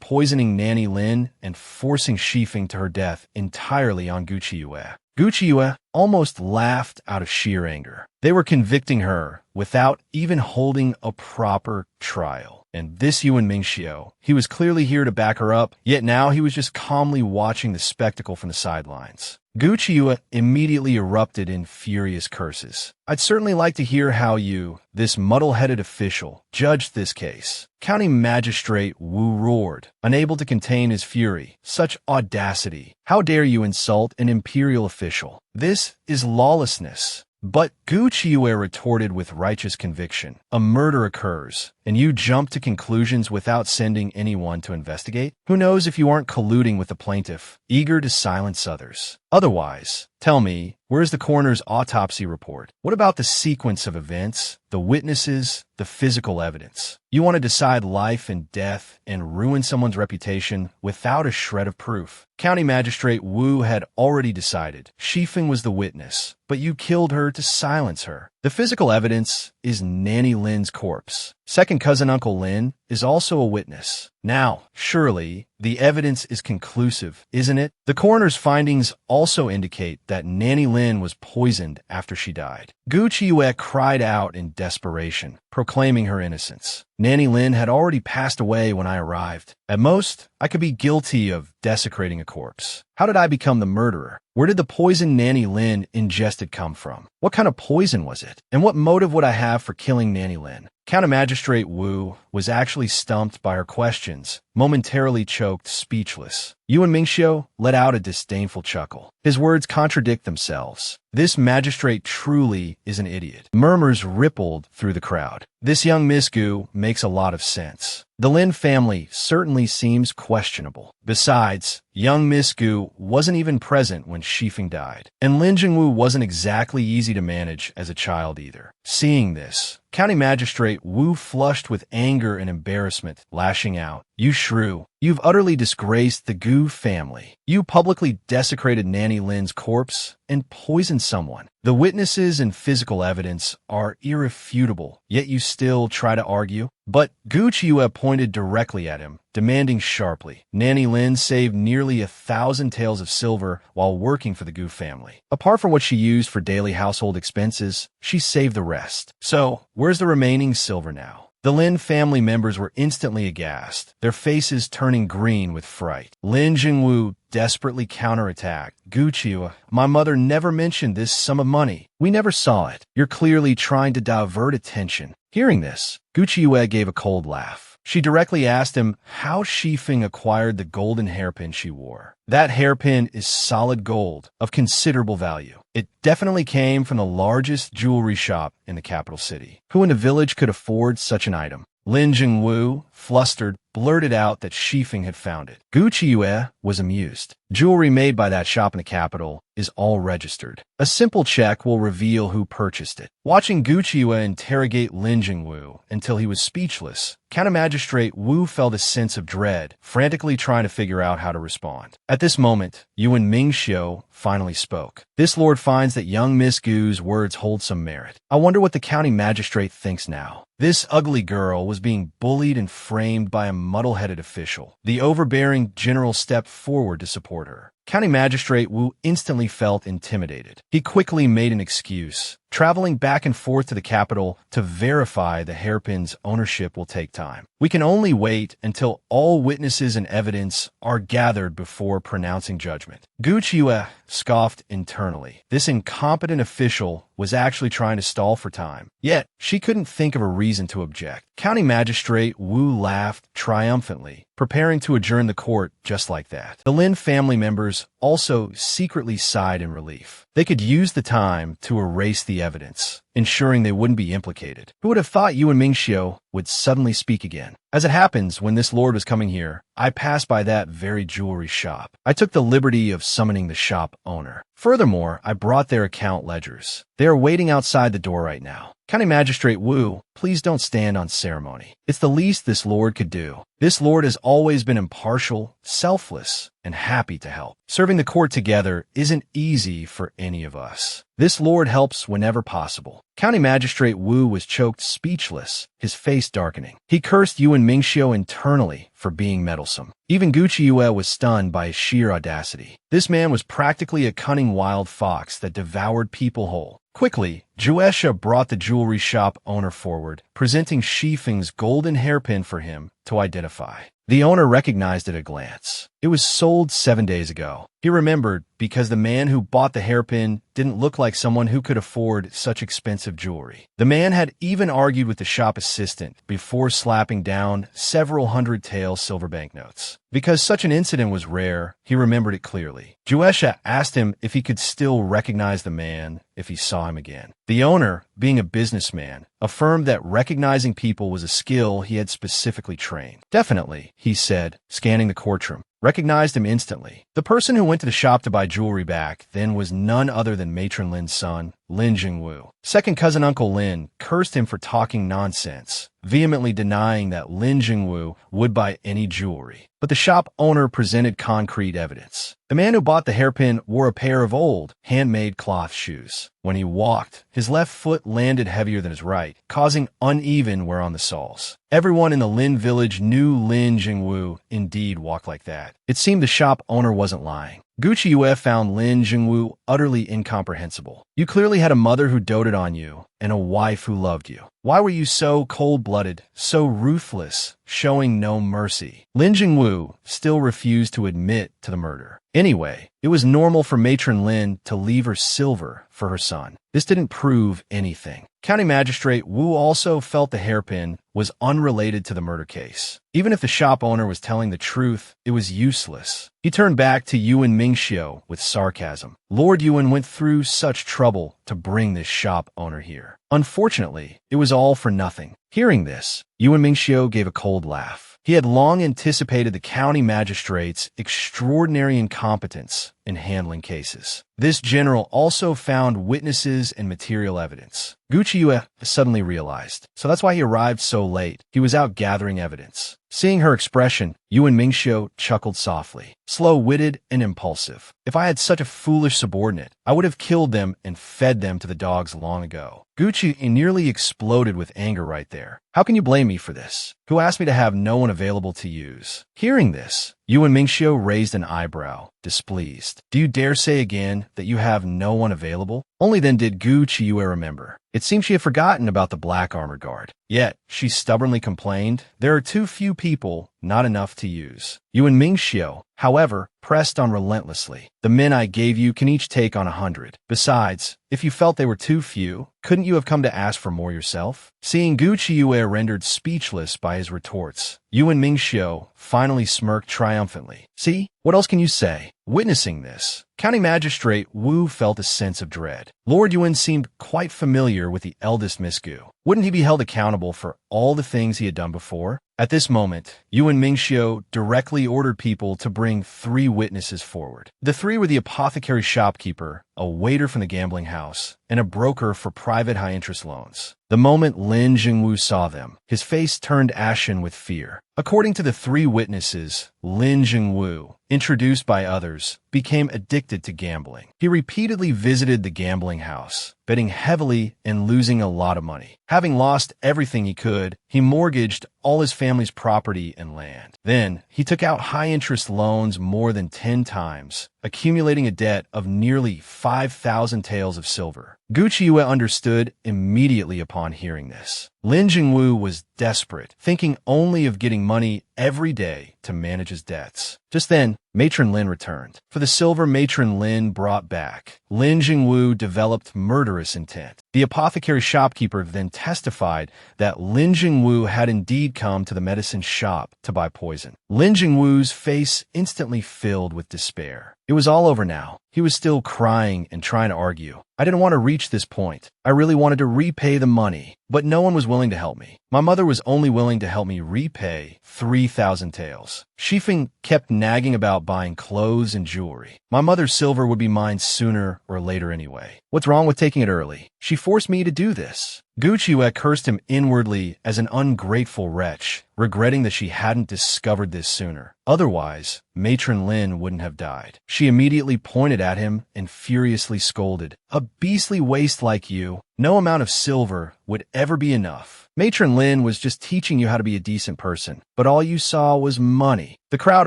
poisoning Nanny Lin and forcing Shifeng to her death entirely on Gu Qiue. Gu Qiue almost laughed out of sheer anger. They were convicting her without even holding a proper trial. And this Yuan Mingxiu, he was clearly here to back her up, yet now he was just calmly watching the spectacle from the sidelines. Gu Qiyu immediately erupted in furious curses. I'd certainly like to hear how you, this muddle-headed official, judged this case. County Magistrate Wu roared, unable to contain his fury. Such audacity! How dare you insult an imperial official? This is lawlessness. But Gu Qiyu retorted with righteous conviction. A murder occurs, and you jump to conclusions without sending anyone to investigate? Who knows if you aren't colluding with the plaintiff, eager to silence others? Otherwise, tell me, where's the coroner's autopsy report? What about the sequence of events, the witnesses, the physical evidence? You want to decide life and death and ruin someone's reputation without a shred of proof. County Magistrate Wu had already decided. Shifeng was the witness, but you killed her to silence her. The physical evidence is Nanny Lin's corpse. Second cousin Uncle Lin is also a witness. Now, surely, the evidence is conclusive, isn't it? The coroner's findings also indicate that Nanny Lin was poisoned after she died. Gu Qiyu cried out in desperation, proclaiming her innocence. Nanny Lin had already passed away when I arrived. At most, I could be guilty of desecrating a corpse. How did I become the murderer? Where did the poison Nanny Lin ingested come from? What kind of poison was it? And what motive would I have for killing Nanny Lin? County Magistrate Wu was actually stumped by her questions, momentarily choked, speechless. Yuan Mingxiu let out a disdainful chuckle. His words contradict themselves. This magistrate truly is an idiot. Murmurs rippled through the crowd. This young Miss Gu makes a lot of sense. The Lin family certainly seems questionable. Besides, young Miss Gu wasn't even present when Shifeng died. And Lin Jingwu wasn't exactly easy to manage as a child either. Seeing this, County Magistrate Wu flushed with anger and embarrassment, lashing out. You shrew. You've utterly disgraced the Gu family. You publicly desecrated Nanny Lin's corpse and poisoned someone. The witnesses and physical evidence are irrefutable, yet you still try to argue? But Gu Qiyu pointed directly at him, demanding sharply. Nanny Lin saved nearly 1,000 taels of silver while working for the Gu family. Apart from what she used for daily household expenses, she saved the rest. So, where's the remaining silver now? The Lin family members were instantly aghast, their faces turning green with fright. Lin Jingwu desperately counterattacked. Gu Qiyu, my mother never mentioned this sum of money. We never saw it. You're clearly trying to divert attention. Hearing this, Gu Qiyu gave a cold laugh. She directly asked him how Shifeng acquired the golden hairpin she wore. That hairpin is solid gold, of considerable value. It definitely came from the largest jewelry shop in the capital city. Who in the village could afford such an item? Lin Jingwu, flustered, blurted out that Shifeng had found it. Gu Qiyu was amused. Jewelry made by that shop in the capital is all registered. A simple check will reveal who purchased it. Watching Gu Qiyu interrogate Lin Jingwu until he was speechless, County Magistrate Wu felt a sense of dread, frantically trying to figure out how to respond. At this moment, Yuan Mingxiu finally spoke. This lord finds that young Miss Gu's words hold some merit. I wonder what the county magistrate thinks now. This ugly girl was being bullied and framed by a muddle-headed official. The overbearing general stepped forward to support her. County Magistrate Wu instantly felt intimidated. He quickly made an excuse. Traveling back and forth to the capital to verify the hairpin's ownership will take time. We can only wait until all witnesses and evidence are gathered before pronouncing judgment. Gu Qiyu scoffed internally. This incompetent official was actually trying to stall for time. Yet, she couldn't think of a reason to object. County Magistrate Wu laughed triumphantly, preparing to adjourn the court just like that. The Lin family members also secretly sighed in relief. They could use the time to erase the evidence, ensuring they wouldn't be implicated. Who would have thought Yuan Mingxiu would suddenly speak again? As it happens, when this lord was coming here, I passed by that very jewelry shop. I took the liberty of summoning the shop owner. Furthermore, I brought their account ledgers. They are waiting outside the door right now. County Magistrate Wu, please don't stand on ceremony. It's the least this lord could do. This lord has always been impartial, selfless, and happy to help. Serving the court together isn't easy for any of us. This lord helps whenever possible. County Magistrate Wu was choked speechless, his face darkening. He cursed Yuan Mingxiu internally for being meddlesome. Even Gucci Yue was stunned by his sheer audacity. This man was practically a cunning wild fox that devoured people whole. Quickly, Juesha brought the jewelry shop owner forward, presenting Shifeng's golden hairpin for him to identify. The owner recognized it at a glance. It was sold 7 days ago. He remembered because the man who bought the hairpin didn't look like someone who could afford such expensive jewelry. The man had even argued with the shop assistant before slapping down several hundred tael silver banknotes. Because such an incident was rare, he remembered it clearly. Juesha asked him if he could still recognize the man if he saw him again. The owner, being a businessman, affirmed that recognizing people was a skill he had specifically trained. Definitely, he said, scanning the courtroom. Recognized him instantly. The person who went to the shop to buy jewelry back then was none other than Matron Lin's son, Lin Jingwu. Second cousin Uncle Lin cursed him for talking nonsense, vehemently denying that Lin Jingwu would buy any jewelry. But the shop owner presented concrete evidence. The man who bought the hairpin wore a pair of old, handmade cloth shoes. When he walked, his left foot landed heavier than his right, causing uneven wear on the soles. Everyone in the Lin village knew Lin Jingwu indeed walked like that. It seemed the shop owner wasn't lying. Gucci Yue found Lin Jingwu utterly incomprehensible. You clearly had a mother who doted on you and a wife who loved you. Why were you so cold-blooded, so ruthless, showing no mercy? Lin Jingwu still refused to admit to the murder. Anyway, it was normal for Matron Lin to leave her silver for her son. This didn't prove anything. County Magistrate Wu also felt the hairpin was unrelated to the murder case. Even if the shop owner was telling the truth, it was useless. He turned back to Yuan Mingxiu with sarcasm. Lord Yuan went through such trouble to bring this shop owner here. Unfortunately, it was all for nothing. Hearing this, Yuan Mingxiu gave a cold laugh. He had long anticipated the county magistrate's extraordinary incompetence in handling cases. This general also found witnesses and material evidence. Gucci Yue suddenly realized, so that's why he arrived so late. He was out gathering evidence. Seeing her expression, Yuan Mingxiu chuckled softly. Slow-witted and impulsive. If I had such a foolish subordinate, I would have killed them and fed them to the dogs long ago. Gucci nearly exploded with anger right there. How can you blame me for this? Who asked me to have no one available to use? Hearing this, Yuan Mingxiu raised an eyebrow, displeased. Do you dare say again that you have no one available? Only then did Gucci Yue remember. It seemed she had forgotten about the black armor guard. Yet, she stubbornly complained, there are too few people, not enough to use. Yuan Mingxiu, however, pressed on relentlessly. The men I gave you can each take on 100. Besides, if you felt they were too few, couldn't you have come to ask for more yourself? Seeing Gucci Yue rendered speechless by his retorts, Yuan Mingxiu finally smirked triumphantly. See? What else can you say? Witnessing this, County Magistrate Wu felt a sense of dread. Lord Yuan seemed quite familiar with the eldest Miss Gu. Wouldn't he be held accountable for all the things he had done before? At this moment, Yuan Mingxiu directly ordered people to bring 3 witnesses forward. The 3 were the apothecary shopkeeper, a waiter from the gambling house, and a broker for private high-interest loans. The moment Lin Jingwu saw them, his face turned ashen with fear. According to the 3 witnesses, Lin Jingwu, introduced by others, became addicted to gambling. He repeatedly visited the gambling house, betting heavily and losing a lot of money. Having lost everything he could, he mortgaged all his family's property and land. Then, he took out high-interest loans more than 10 times, accumulating a debt of nearly 5,000 taels of silver. Gucci Yue understood immediately upon hearing this. Lin Jingwu was desperate, thinking only of getting money every day to manage his debts. Just then, Matron Lin returned. For the silver Matron Lin brought back, Lin Jingwu developed murderous intent. The apothecary shopkeeper then testified that Lin Jingwu had indeed come to the medicine shop to buy poison. Lin Jingwu's face instantly filled with despair. It was all over now. He was still crying and trying to argue. I didn't want to reach this point. I really wanted to repay the money, but no one was willing to help me. My mother was only willing to help me repay 3,000 taels. Shifeng kept nagging about buying clothes and jewelry. My mother's silver would be mine sooner or later anyway. What's wrong with taking it early? She forced me to do this. Gu Qiue cursed him inwardly as an ungrateful wretch, regretting that she hadn't discovered this sooner. Otherwise, Matron Lin wouldn't have died. She immediately pointed at him and furiously scolded. A beastly waste like you. No amount of silver would ever be enough. Matron Lin was just teaching you how to be a decent person, but all you saw was money. The crowd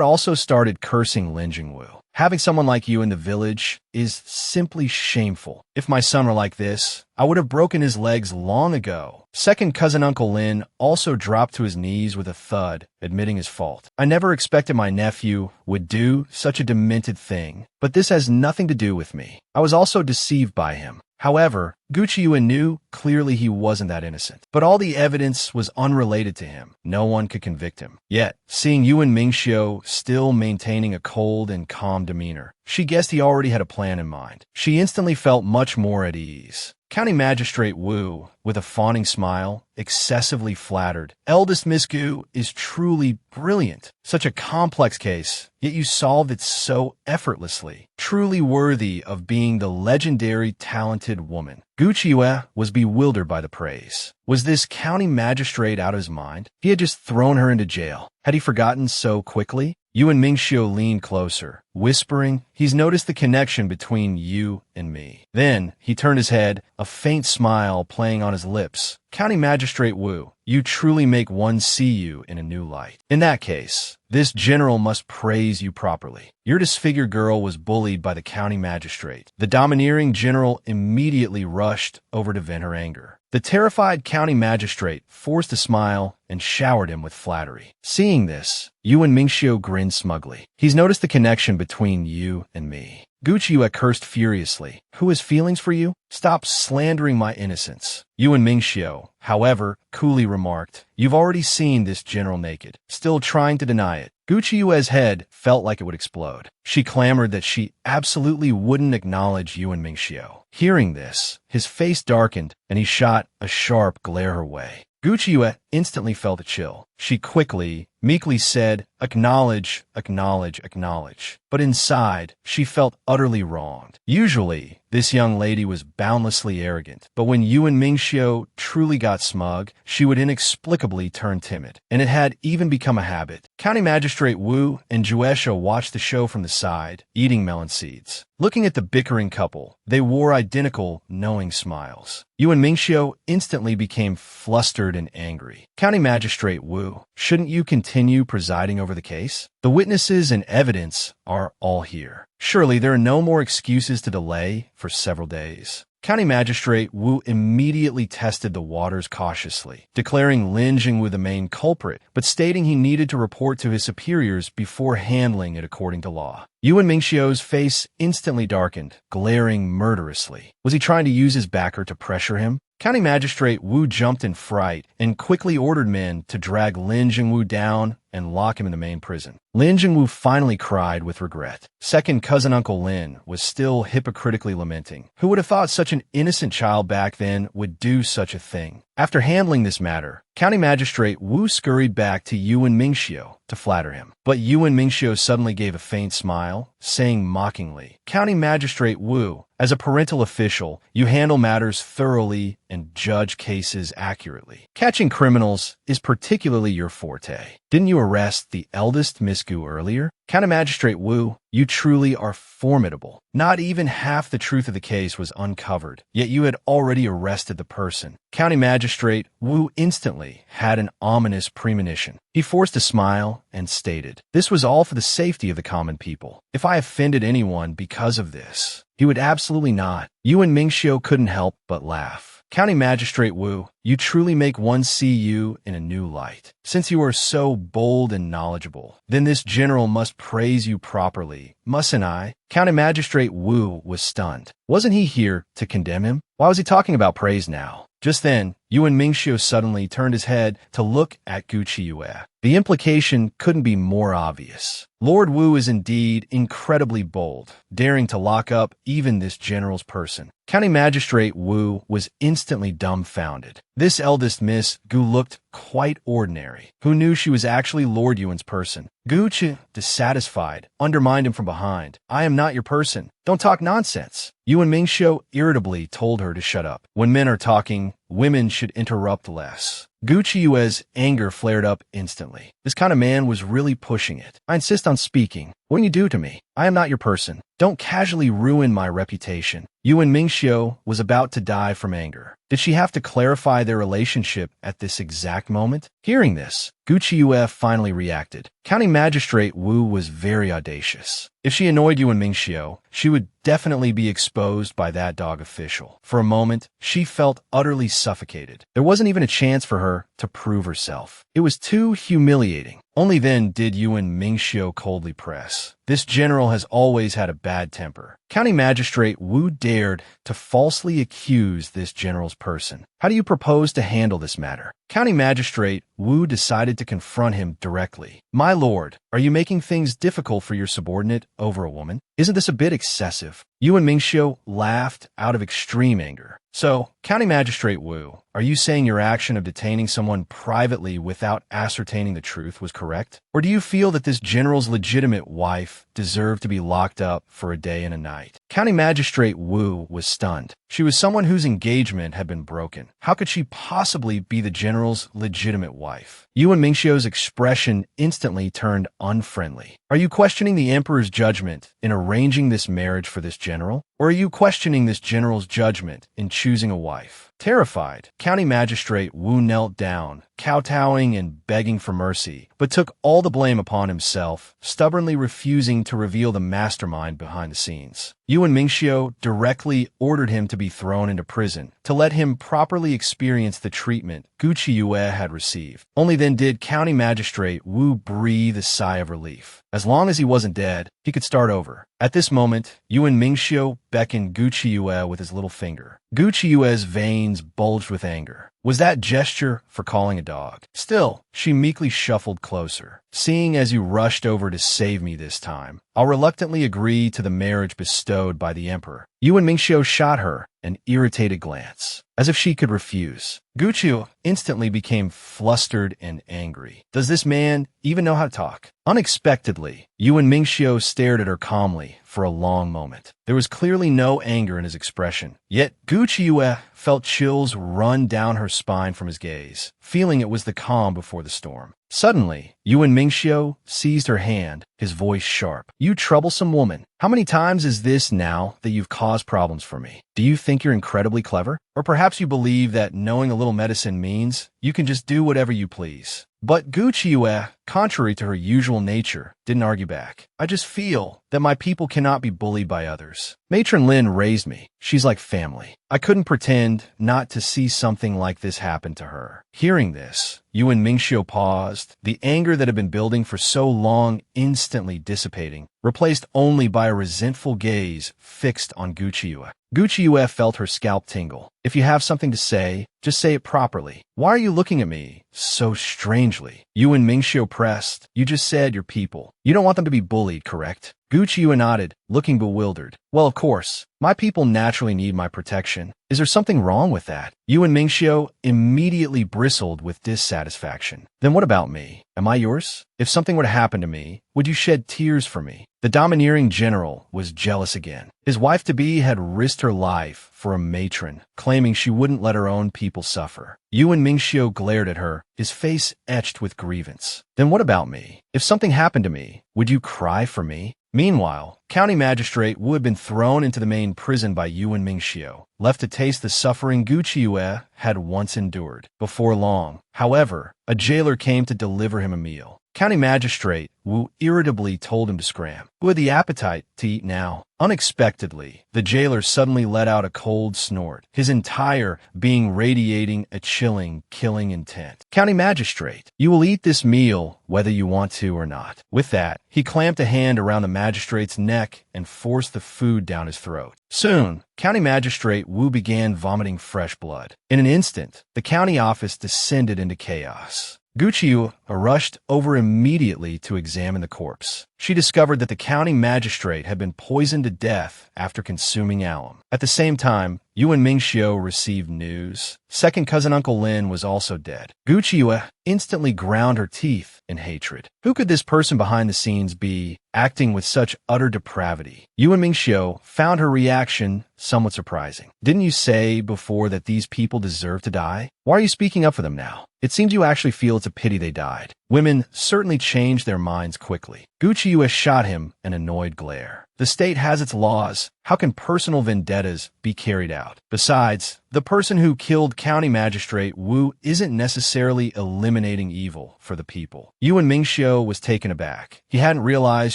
also started cursing Lin Jingwu. Having someone like you in the village is simply shameful. If my son were like this, I would have broken his legs long ago. Second cousin Uncle Lin also dropped to his knees with a thud, admitting his fault. I never expected my nephew would do such a demented thing, but this has nothing to do with me. I was also deceived by him. However, Gu Qiue knew clearly he wasn't that innocent, but all the evidence was unrelated to him. No one could convict him. Yet, seeing Yuan Mingxiu still maintaining a cold and calm demeanor, she guessed he already had a plan in mind. She instantly felt much more at ease. County Magistrate Wu, with a fawning smile, excessively flattered. Eldest Miss Gu is truly brilliant. Such a complex case, yet you solved it so effortlessly. Truly worthy of being the legendary talented woman. Gu Qiue was bewildered by the praise. Was this county magistrate out of his mind? He had just thrown her into jail. Had he forgotten so quickly? Yuan Mingxiu leaned closer, whispering, "He's noticed the connection between you and me." Then he turned his head, a faint smile playing on his lips. County Magistrate Wu, you truly make one see you in a new light. In that case, this general must praise you properly. Your disfigured girl was bullied by the county magistrate. The domineering general immediately rushed over to vent her anger. The terrified county magistrate forced a smile and showered him with flattery. Seeing this, Yuan Mingxiu grinned smugly. He's noticed the connection between you and me. Gu Qiue cursed furiously. Who has feelings for you? Stop slandering my innocence. Yuan Mingxiu, however, coolly remarked, "You've already seen this general naked." Still trying to deny it, Gu Qiue's head felt like it would explode. She clamored that she absolutely wouldn't acknowledge Yuan Mingxiu. Hearing this, his face darkened and he shot a sharp glare her way. Gu Qiue instantly felt a chill. She quickly, meekly said, "Acknowledge, acknowledge, acknowledge." But inside, she felt utterly wronged. Usually, this young lady was boundlessly arrogant, but when Yuan Mingxiu truly got smug, she would inexplicably turn timid, and it had even become a habit. County Magistrate Wu and Juesha watched the show from the side, eating melon seeds. Looking at the bickering couple, they wore identical, knowing smiles. Yuan Mingxiu instantly became flustered and angry. County Magistrate Wu, shouldn't you continue presiding over the case? The witnesses and evidence are all here. Surely there are no more excuses to delay for several days. County Magistrate Wu immediately tested the waters cautiously, declaring Lin Jingwu the main culprit, but stating he needed to report to his superiors before handling it according to law. Yuan Mingxiu's face instantly darkened, glaring murderously. Was he trying to use his backer to pressure him? County Magistrate Wu jumped in fright and quickly ordered men to drag Lin Jingwu down and lock him in the main prison. Lin Jingwu finally cried with regret. Second cousin Uncle Lin was still hypocritically lamenting. Who would have thought such an innocent child back then would do such a thing? After handling this matter, County Magistrate Wu scurried back to Yuan Mingxiu to flatter him. But Yuan Mingxiu suddenly gave a faint smile, saying mockingly, "County Magistrate Wu, as a parental official, you handle matters thoroughly and judge cases accurately. Catching criminals is particularly your forte. Didn't you arrest the eldest Miss Gu earlier? County Magistrate Wu, you truly are formidable. Not even half the truth of the case was uncovered, yet you had already arrested the person." County Magistrate Wu instantly had an ominous premonition. He forced a smile and stated, "This was all for the safety of the common people. If I offended anyone because of this, he would absolutely not." Yuan Mingxiu couldn't help but laugh. County Magistrate Wu, you truly make one see you in a new light. Since you are so bold and knowledgeable, then this general must praise you properly, mustn't I? County Magistrate Wu was stunned. Wasn't he here to condemn him? Why was he talking about praise now? Just then, Yuan Mingxiu suddenly turned his head to look at Gu Qiuyue. The implication couldn't be more obvious. Lord Wu is indeed incredibly bold, daring to lock up even this general's person. County Magistrate Wu was instantly dumbfounded. This eldest Miss Gu looked quite ordinary. Who knew she was actually Lord Yuan's person? Gu Qi, dissatisfied, undermined him from behind. I am not your person. Don't talk nonsense. Yuan Mingxiu irritably told her to shut up. When men are talking, women should interrupt less. Gu Qiue's anger flared up instantly. This kind of man was really pushing it. I insist on speaking. What can you do to me? I am not your person. Don't casually ruin my reputation. Yuan Mingxiu was about to die from anger. Did she have to clarify their relationship at this exact moment? Hearing this, Gu Qiuyue finally reacted. County Magistrate Wu was very audacious. If she annoyed Yuan Mingxiu, she would definitely be exposed by that dog official. For a moment, she felt utterly suffocated. There wasn't even a chance for her to prove herself. It was too humiliating. Only then did Yuan Mingxiu coldly press. This general has always had a bad temper. County Magistrate Wu dared to falsely accuse this general's person. How do you propose to handle this matter? County Magistrate Wu decided to confront him directly. My lord, are you making things difficult for your subordinate over a woman? Isn't this a bit excessive? Yuan Mingxiu laughed out of extreme anger. So, County Magistrate Wu, are you saying your action of detaining someone privately without ascertaining the truth was correct? Or do you feel that this general's legitimate wife deserved to be locked up for a day and a night? County Magistrate Wu was stunned. She was someone whose engagement had been broken. How could she possibly be the general's legitimate wife? Yuan Mingxiu's expression instantly turned unfriendly. Are you questioning the emperor's judgment in arranging this marriage for this general? Or are you questioning this general's judgment in choosing a wife? Terrified, County Magistrate Wu knelt down, kowtowing and begging for mercy, but took all the blame upon himself, stubbornly refusing to reveal the mastermind behind the scenes. Yuan Mingxiu directly ordered him to be thrown into prison to let him properly experience the treatment Gu Qiuyue had received. Only then did County Magistrate Wu breathe a sigh of relief. As long as he wasn't dead, he could start over. At this moment, Yuan Mingxiu beckoned Gu Qiuyue with his little finger. Gu Qiue's veins bulged with anger. Was that gesture for calling a dog? Still, she meekly shuffled closer. Seeing as you rushed over to save me this time, I'll reluctantly agree to the marriage bestowed by the emperor. Yuan Mingxiu shot her an irritated glance, as if she could refuse. Gu Qiu instantly became flustered and angry. Does this man even know how to talk? Unexpectedly, Yuan Mingxiu stared at her calmly for a long moment. There was clearly no anger in his expression. Yet Gu Qiuyue felt chills run down her spine from his gaze, feeling it was the calm before the storm. Suddenly, Yuan Mingxiu seized her hand, his voice sharp. You troublesome woman, how many times is this now that you've caused problems for me? Do you think you're incredibly clever? Or perhaps you believe that knowing a little medicine means you can just do whatever you please? But Gu Qiuyue, contrary to her usual nature, didn't argue back. I just feel that my people cannot be bullied by others. Matron Lin raised me. She's like family. I couldn't pretend not to see something like this happen to her. Hearing this, Yuan Mingxiu paused, the anger that had been building for so long instantly dissipating, replaced only by a resentful gaze fixed on Gu Qiuyue. Gu Qiuyue felt her scalp tingle. If you have something to say, just say it properly. Why are you looking at me so strangely? Yuan Mingxiu pressed. You just said your people. You don't want them to be bullied, correct? Gu Qiuyue nodded, looking bewildered. Well, of course. My people naturally need my protection. Is there something wrong with that? Yuan Mingxiu immediately bristled with dissatisfaction. Then what about me? Am I yours? If something were to happen to me, would you shed tears for me? The domineering general was jealous again. His wife-to-be had risked her life for a matron, claiming she wouldn't let her own people suffer. Yuan Mingxiu glared at her, his face etched with grievance. Then what about me? If something happened to me, would you cry for me? Meanwhile, County Magistrate Wu had been thrown into the main prison by Yuan Mingxiu, left to taste the suffering Gu Qiuyue had once endured. Before long, however, a jailer came to deliver him a meal. County Magistrate Wu irritably told him to scram. Who had the appetite to eat now? Unexpectedly, the jailer suddenly let out a cold snort, his entire being radiating a chilling, killing intent. County Magistrate, you will eat this meal whether you want to or not. With that, he clamped a hand around the magistrate's neck and forced the food down his throat. Soon, County Magistrate Wu began vomiting fresh blood. In an instant, the county office descended into chaos. Guqiu rushed over immediately to examine the corpse. She discovered that the county magistrate had been poisoned to death after consuming alum. At the same time, Yuan Mingxiu received news. Second cousin Uncle Lin was also dead. Guqiu instantly ground her teeth in hatred. Who could this person behind the scenes be, acting with such utter depravity? Yuan Mingxiu found her reaction somewhat surprising. Didn't you say before that these people deserve to die? Why are you speaking up for them now? It seems you actually feel it's a pity they died. Women certainly change their minds quickly. Guqiu shot him an annoyed glare. The state has its laws. How can personal vendettas be carried out? Besides, the person who killed County Magistrate Wu isn't necessarily eliminating evil for the people. Yuan Mingxiu was taken aback. He hadn't realized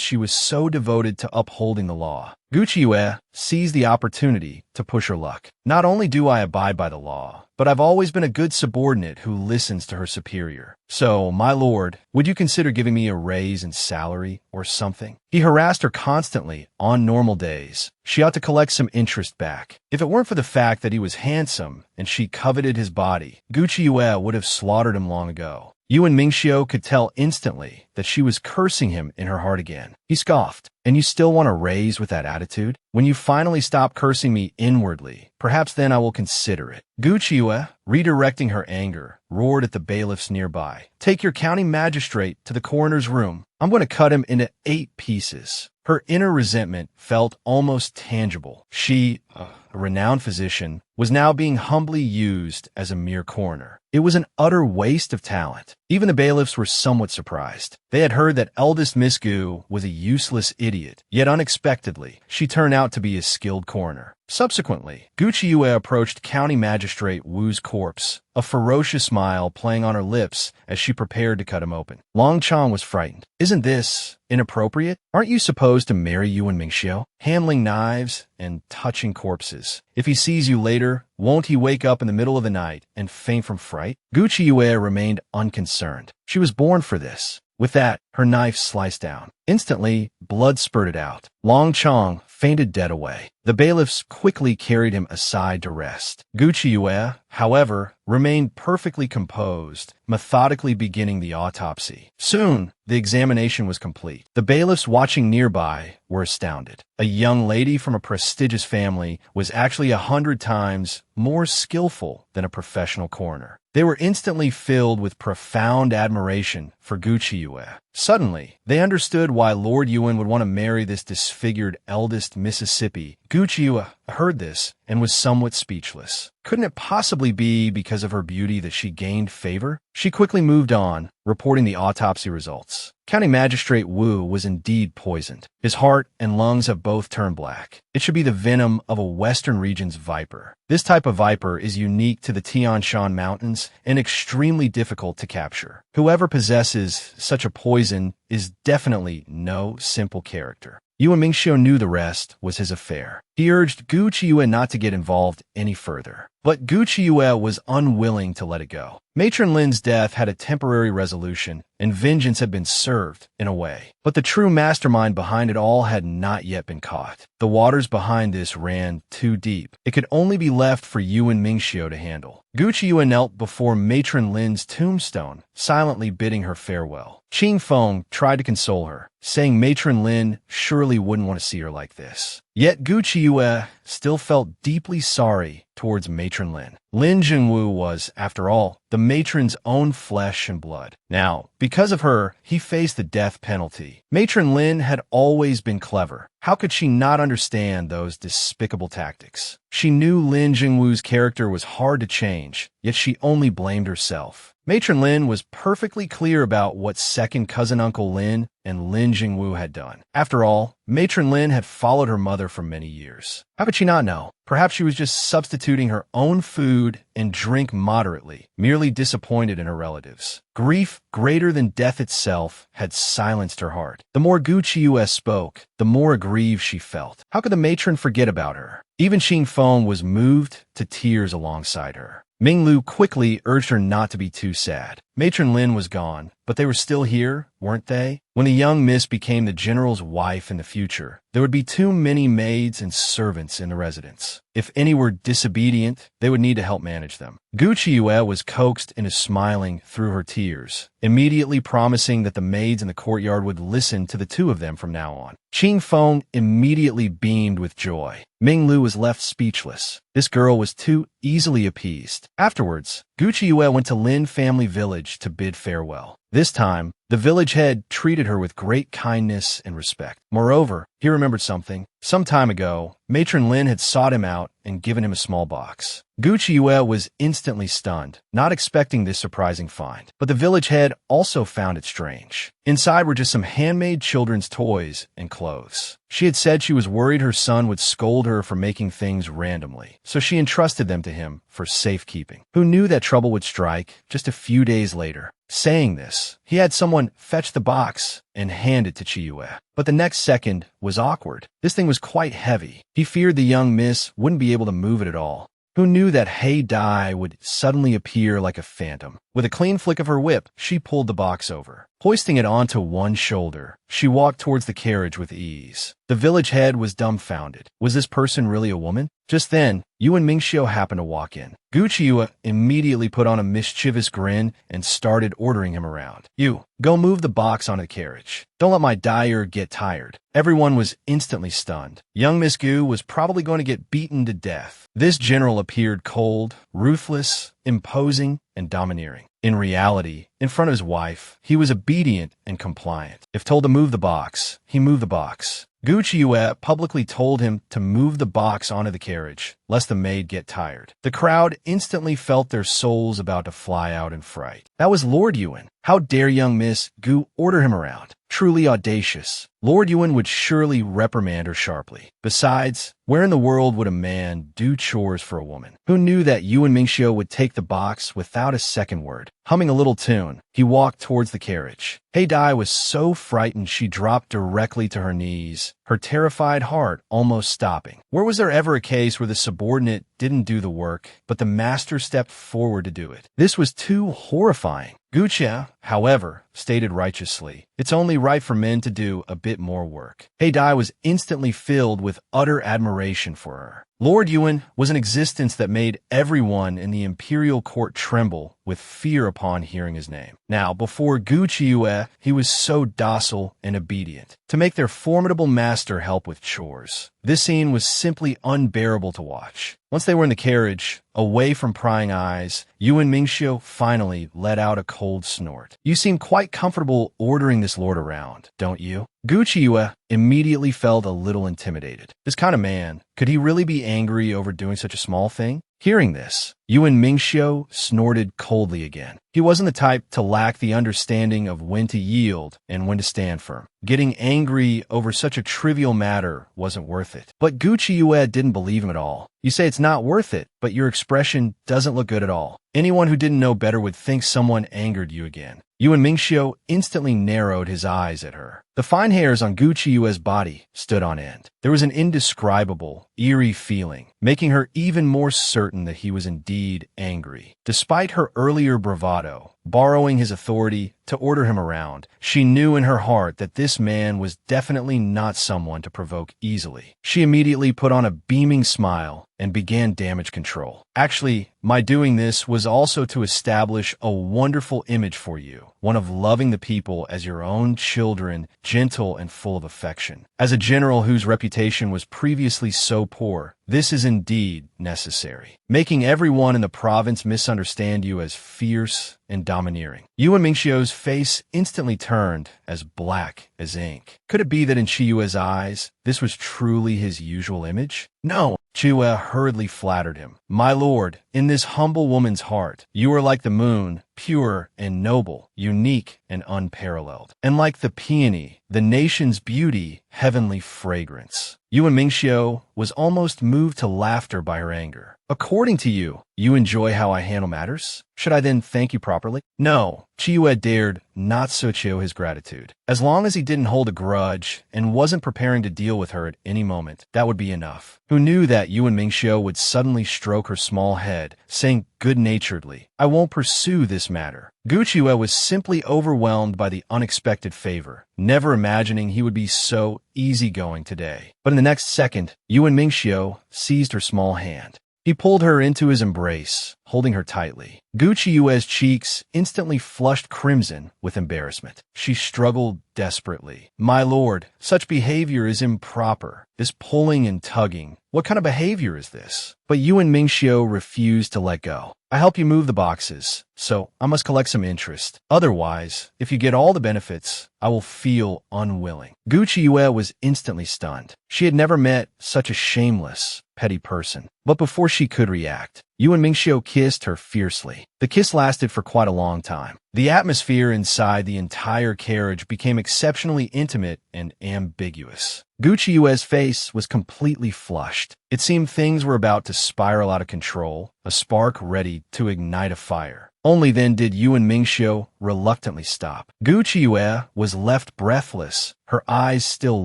she was so devoted to upholding the law. Guqiu seized the opportunity to push her luck. Not only do I abide by the law, but I've always been a good subordinate who listens to her superior. So, my lord, would you consider giving me a raise in salary or something? He harassed her constantly on normal days. She ought to collect some interest back. If it weren't for the fact that he was handsome and she coveted his body, Guqiu would have slaughtered him long ago. Yuan Mingxiu could tell instantly that she was cursing him in her heart again. He scoffed. And you still want to raise with that attitude? When you finally stop cursing me inwardly, perhaps then I will consider it. Guqiu, redirecting her anger, roared at the bailiffs nearby. Take your county magistrate to the coroner's room. I'm going to cut him into 8 pieces. Her inner resentment felt almost tangible. She, a renowned physician, was now being humbly used as a mere coroner. It was an utter waste of talent. Even the bailiffs were somewhat surprised. They had heard that eldest Miss Gu was a useless idiot, yet unexpectedly, she turned out to be a skilled coroner. Subsequently, Guqiu approached County Magistrate Wu's corpse, a ferocious smile playing on her lips as she prepared to cut him open. Long Chong was frightened. Isn't this inappropriate? Aren't you supposed to marry Yuan Mingxiu? Handling knives and touching corpses. If he sees you later, won't he wake up in the middle of the night and faint from fright? Guqiu remained unconcerned. She was born for this. With that, her knife sliced down. Instantly, blood spurted out. Long Chong fainted dead away. The bailiffs quickly carried him aside to rest. Guqiu, however, remained perfectly composed, methodically beginning the autopsy. Soon, the examination was complete. The bailiffs watching nearby were astounded. A young lady from a prestigious family was actually 100 times more skillful than a professional coroner. They were instantly filled with profound admiration for Guqiu. Suddenly, they understood why Lord Yuan would want to marry this disfigured eldest Mississippi. Guqiu heard this and was somewhat speechless. Couldn't it possibly be because of her beauty that she gained favor? She quickly moved on, reporting the autopsy results. County Magistrate Wu was indeed poisoned. His heart and lungs have both turned black. It should be the venom of a western region's viper. This type of viper is unique to the Tian Shan Mountains and extremely difficult to capture. Whoever possesses such a poison is definitely no simple character. Yuan Mingxiu knew the rest was his affair. He urged Guqiu not to get involved any further. But Guqiu was unwilling to let it go. Matron Lin's death had a temporary resolution, and vengeance had been served, in a way. But the true mastermind behind it all had not yet been caught. The waters behind this ran too deep. It could only be left for Yuan Mingxiu to handle. Guqiu knelt before Matron Lin's tombstone, silently bidding her farewell. Qing Feng tried to console her, saying Matron Lin surely wouldn't want to see her like this. Yet Guqiu still felt deeply sorry towards Matron Lin. Lin Jingwu was, after all, the matron's own flesh and blood. Now, because of her, he faced the death penalty. Matron Lin had always been clever. How could she not understand those despicable tactics? She knew Lin Jingwu's character was hard to change, yet she only blamed herself. Matron Lin was perfectly clear about what second cousin Uncle Lin and Lin Jingwu had done. After all, Matron Lin had followed her mother for many years. How could she not know? Perhaps she was just substituting her own food and drink moderately, merely disappointed in her relatives. Grief greater than death itself had silenced her heart. The more Gu Qiuyue spoke, the more aggrieved she felt. How could the matron forget about her? Even Xing Feng was moved to tears alongside her. Ming Lu quickly urged her not to be too sad. Matron Lin was gone, but they were still here, weren't they? When the young miss became the general's wife in the future, there would be too many maids and servants in the residence. If any were disobedient, they would need to help manage them. Gu Qiuyue was coaxed into smiling through her tears, immediately promising that the maids in the courtyard would listen to the two of them from now on. Xing Feng immediately beamed with joy. Ming Lu was left speechless. This girl was too easily appeased. Afterwards, Gu Qiuyue went to Lin family village to bid farewell. This time, the village head treated her with great kindness and respect. Moreover, he remembered something. Some time ago, Matron Lin had sought him out and given him a small box. Gu Qiuyue was instantly stunned, not expecting this surprising find. But the village head also found it strange. Inside were just some handmade children's toys and clothes. She had said she was worried her son would scold her for making things randomly, so she entrusted them to him for safekeeping. Who knew that trouble would strike just a few days later? Saying this, he had someone fetch the box and hand it to Qiuyue. But the next second was awkward. This thing was quite heavy. He feared the young miss wouldn't be able to move it at all. Who knew that Hei Dai would suddenly appear like a phantom? With a clean flick of her whip, she pulled the box over. Hoisting it onto one shoulder, she walked towards the carriage with ease. The village head was dumbfounded. Was this person really a woman? Just then, Yuan Mingxiu happened to walk in. Gu Qiuyue immediately put on a mischievous grin and started ordering him around. You, go move the box onto the carriage. Don't let my dyer get tired. Everyone was instantly stunned. Young Miss Gu was probably going to get beaten to death. This general appeared cold, ruthless, imposing, and domineering. In reality, in front of his wife, he was obedient and compliant. If told to move the box, he moved the box. Gu Qiuyue publicly told him to move the box onto the carriage, lest the maid get tired. The crowd instantly felt their souls about to fly out in fright. That was Lord Yuan. How dare young Miss Gu order him around? Truly audacious. Lord Yuan would surely reprimand her sharply. Besides, where in the world would a man do chores for a woman? Who knew that Yuan Mingxiu would take the box without a second word? Humming a little tune, he walked towards the carriage. Hei Dai was so frightened she dropped directly to her knees, her terrified heart almost stopping. Where was there ever a case where the subordinate didn't do the work, but the master stepped forward to do it? This was too horrifying. Gu Qia, however, stated righteously, it's only right for men to do a bit more work. Hei Dai was instantly filled with utter admiration for her. Lord Yuan was an existence that made everyone in the imperial court tremble with fear upon hearing his name. Now, before Gu Qiuyue, he was so docile and obedient. To make their formidable master help with chores. This scene was simply unbearable to watch. Once they were in the carriage, away from prying eyes, Yuan Mingxiu finally let out a cold snort. You seem quite comfortable ordering this lord around, don't you? Gu Qiuyue immediately felt a little intimidated. This kind of man, could he really be angry over doing such a small thing? Hearing this, Yuan Mingxiu snorted coldly again. He wasn't the type to lack the understanding of when to yield and when to stand firm. Getting angry over such a trivial matter wasn't worth it. But Gu Qiuyue didn't believe him at all. You say it's not worth it, but your expression doesn't look good at all. Anyone who didn't know better would think someone angered you again. Yuan Mingxiu instantly narrowed his eyes at her. The fine hairs on Gu Qiuyue's body stood on end. There was an indescribable, eerie feeling, making her even more certain that he was indeed angry. Despite her earlier bravado, borrowing his authority to order him around, she knew in her heart that this man was definitely not someone to provoke easily. She immediately put on a beaming smile and began damage control. Actually, my doing this was also to establish a wonderful image for you, one of loving the people as your own children, gentle and full of affection. As a general whose reputation was previously so poor, This is indeed necessary, making everyone in the province misunderstand you as fierce and domineering. Yuan Mingxiu's face instantly turned as black as ink. Could it be that in Chiyue's eyes, this was truly his usual image? No. Chiyue hurriedly flattered him. My lord, in this humble woman's heart, you are like the moon, pure and noble, unique and unparalleled. And like the peony, the nation's beauty, heavenly fragrance. Yuan Mingxiu was almost moved to laughter by her anger. According to you, you enjoy how I handle matters? Should I then thank you properly? No, Chiyue dared not show his gratitude. As long as he didn't hold a grudge and wasn't preparing to deal with her at any moment, that would be enough. Who knew that Yuan Mingxiu would suddenly stroke her small head, saying good-naturedly, I won't pursue this matter. Gu Chiyue was simply overwhelmed by the unexpected favor, never imagining he would be so easygoing today. But in the next second, Yuan Mingxiu seized her small hand. He pulled her into his embrace, holding her tightly. Gu Chiyue's cheeks instantly flushed crimson with embarrassment. She struggled desperately. My lord, such behavior is improper. This pulling and tugging. What kind of behavior is this? But Yuan Mingxiu refused to let go. I help you move the boxes, so I must collect some interest. Otherwise, if you get all the benefits, I will feel unwilling. Gu Chiyue was instantly stunned. She had never met such a shameless, petty person. But before she could react, Yuan Mingxiu kissed her fiercely. The kiss lasted for quite a long time. The atmosphere inside the entire carriage became exceptionally intimate and ambiguous. Gu Chiyue's face was completely flushed. It seemed things were about to spiral out of control, a spark ready to ignite a fire. Only then did Yuan Mingxiu reluctantly stop. Gu Chiyue was left breathless, her eyes still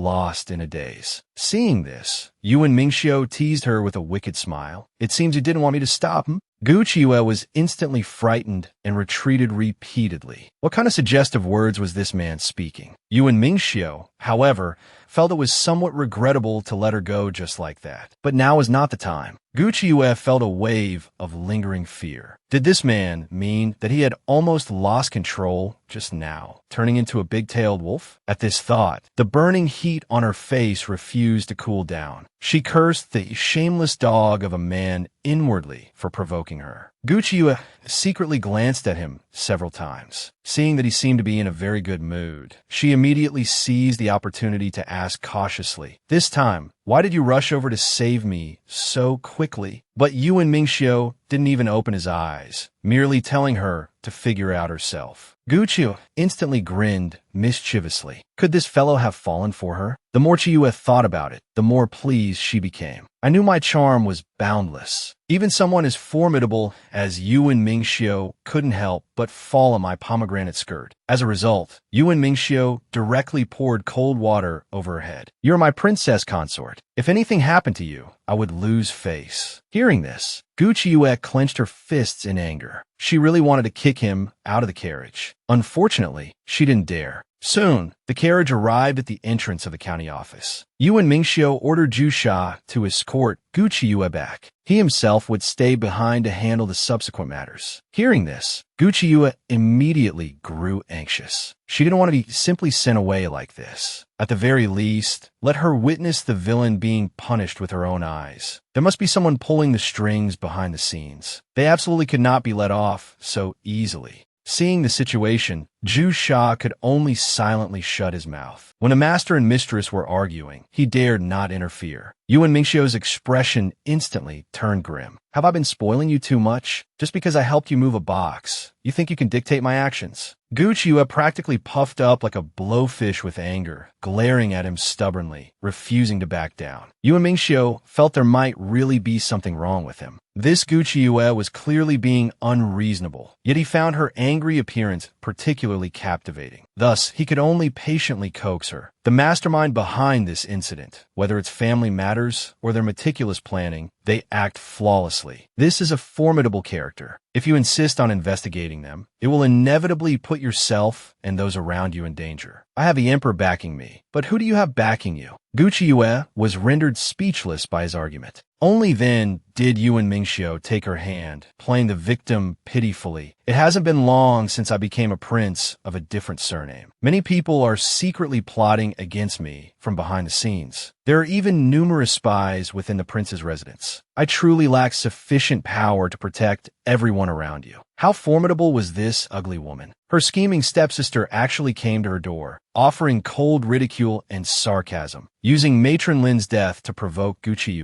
lost in a daze. Seeing this, Yuan Mingxiu teased her with a wicked smile. It seems you didn't want me to stop, hmm? Gu Chiyue was instantly frightened and retreated repeatedly. What kind of suggestive words was this man speaking? Yuan Mingxiu, however, felt it was somewhat regrettable to let her go just like that. But now was not the time. Gu Chiyue felt a wave of lingering fear. Did this man mean that he had almost lost control just now, turning into a big-tailed wolf? At this thought, the burning heat on her face refused to cool down. She cursed the shameless dog of a man inwardly for provoking her. Gu Chiyue secretly glanced at him several times. Seeing that he seemed to be in a very good mood, she immediately seized the opportunity to ask cautiously, this time, why did you rush over to save me so quickly? But Yuan Mingxiu didn't even open his eyes, merely telling her to figure out herself. Gu Chiyue instantly grinned mischievously. Could this fellow have fallen for her? The more Chiyue thought about it, the more pleased she became. I knew my charm was boundless. Even someone as formidable as Yuan Mingxiu couldn't help but fall on my pomegranate skirt. As a result, Yuan Mingxiu directly poured cold water over her head. You're my princess consort. If anything happened to you, I would lose face. Hearing this, Gu Chiyue clenched her fists in anger. She really wanted to kick him out of the carriage. Unfortunately, she didn't dare. Soon, the carriage arrived at the entrance of the county office. Yuan Mingxiu ordered Zhu Sha to escort Gu Chiyue back. He himself would stay behind to handle the subsequent matters. Hearing this, Gu Chiyue immediately grew anxious. She didn't want to be simply sent away like this. At the very least, let her witness the villain being punished with her own eyes. There must be someone pulling the strings behind the scenes. They absolutely could not be let off so easily. Seeing the situation, Zhu Sha could only silently shut his mouth. When a master and mistress were arguing, he dared not interfere. Yuan Mingxiu's expression instantly turned grim. Have I been spoiling you too much? Just because I helped you move a box, you think you can dictate my actions? Gu Chiyue practically puffed up like a blowfish with anger, glaring at him stubbornly, refusing to back down. Yuan Mingxiu felt there might really be something wrong with him. This Gu Chiyue was clearly being unreasonable, yet he found her angry appearance particularly captivating. Thus, he could only patiently coax her. The mastermind behind this incident, whether it's family matters or their meticulous planning, they act flawlessly. This is a formidable character. If you insist on investigating them, it will inevitably put yourself and those around you in danger. I have the emperor backing me, but who do you have backing you? Gu Chiyue was rendered speechless by his argument. Only then did Yuan Mingxiu take her hand, playing the victim pitifully. It hasn't been long since I became a prince of a different surname. Many people are secretly plotting against me from behind the scenes. There are even numerous spies within the prince's residence. I truly lack sufficient power to protect everyone around you. How formidable was this ugly woman? Her scheming stepsister actually came to her door, offering cold ridicule and sarcasm, using Matron Lin's death to provoke Gucci.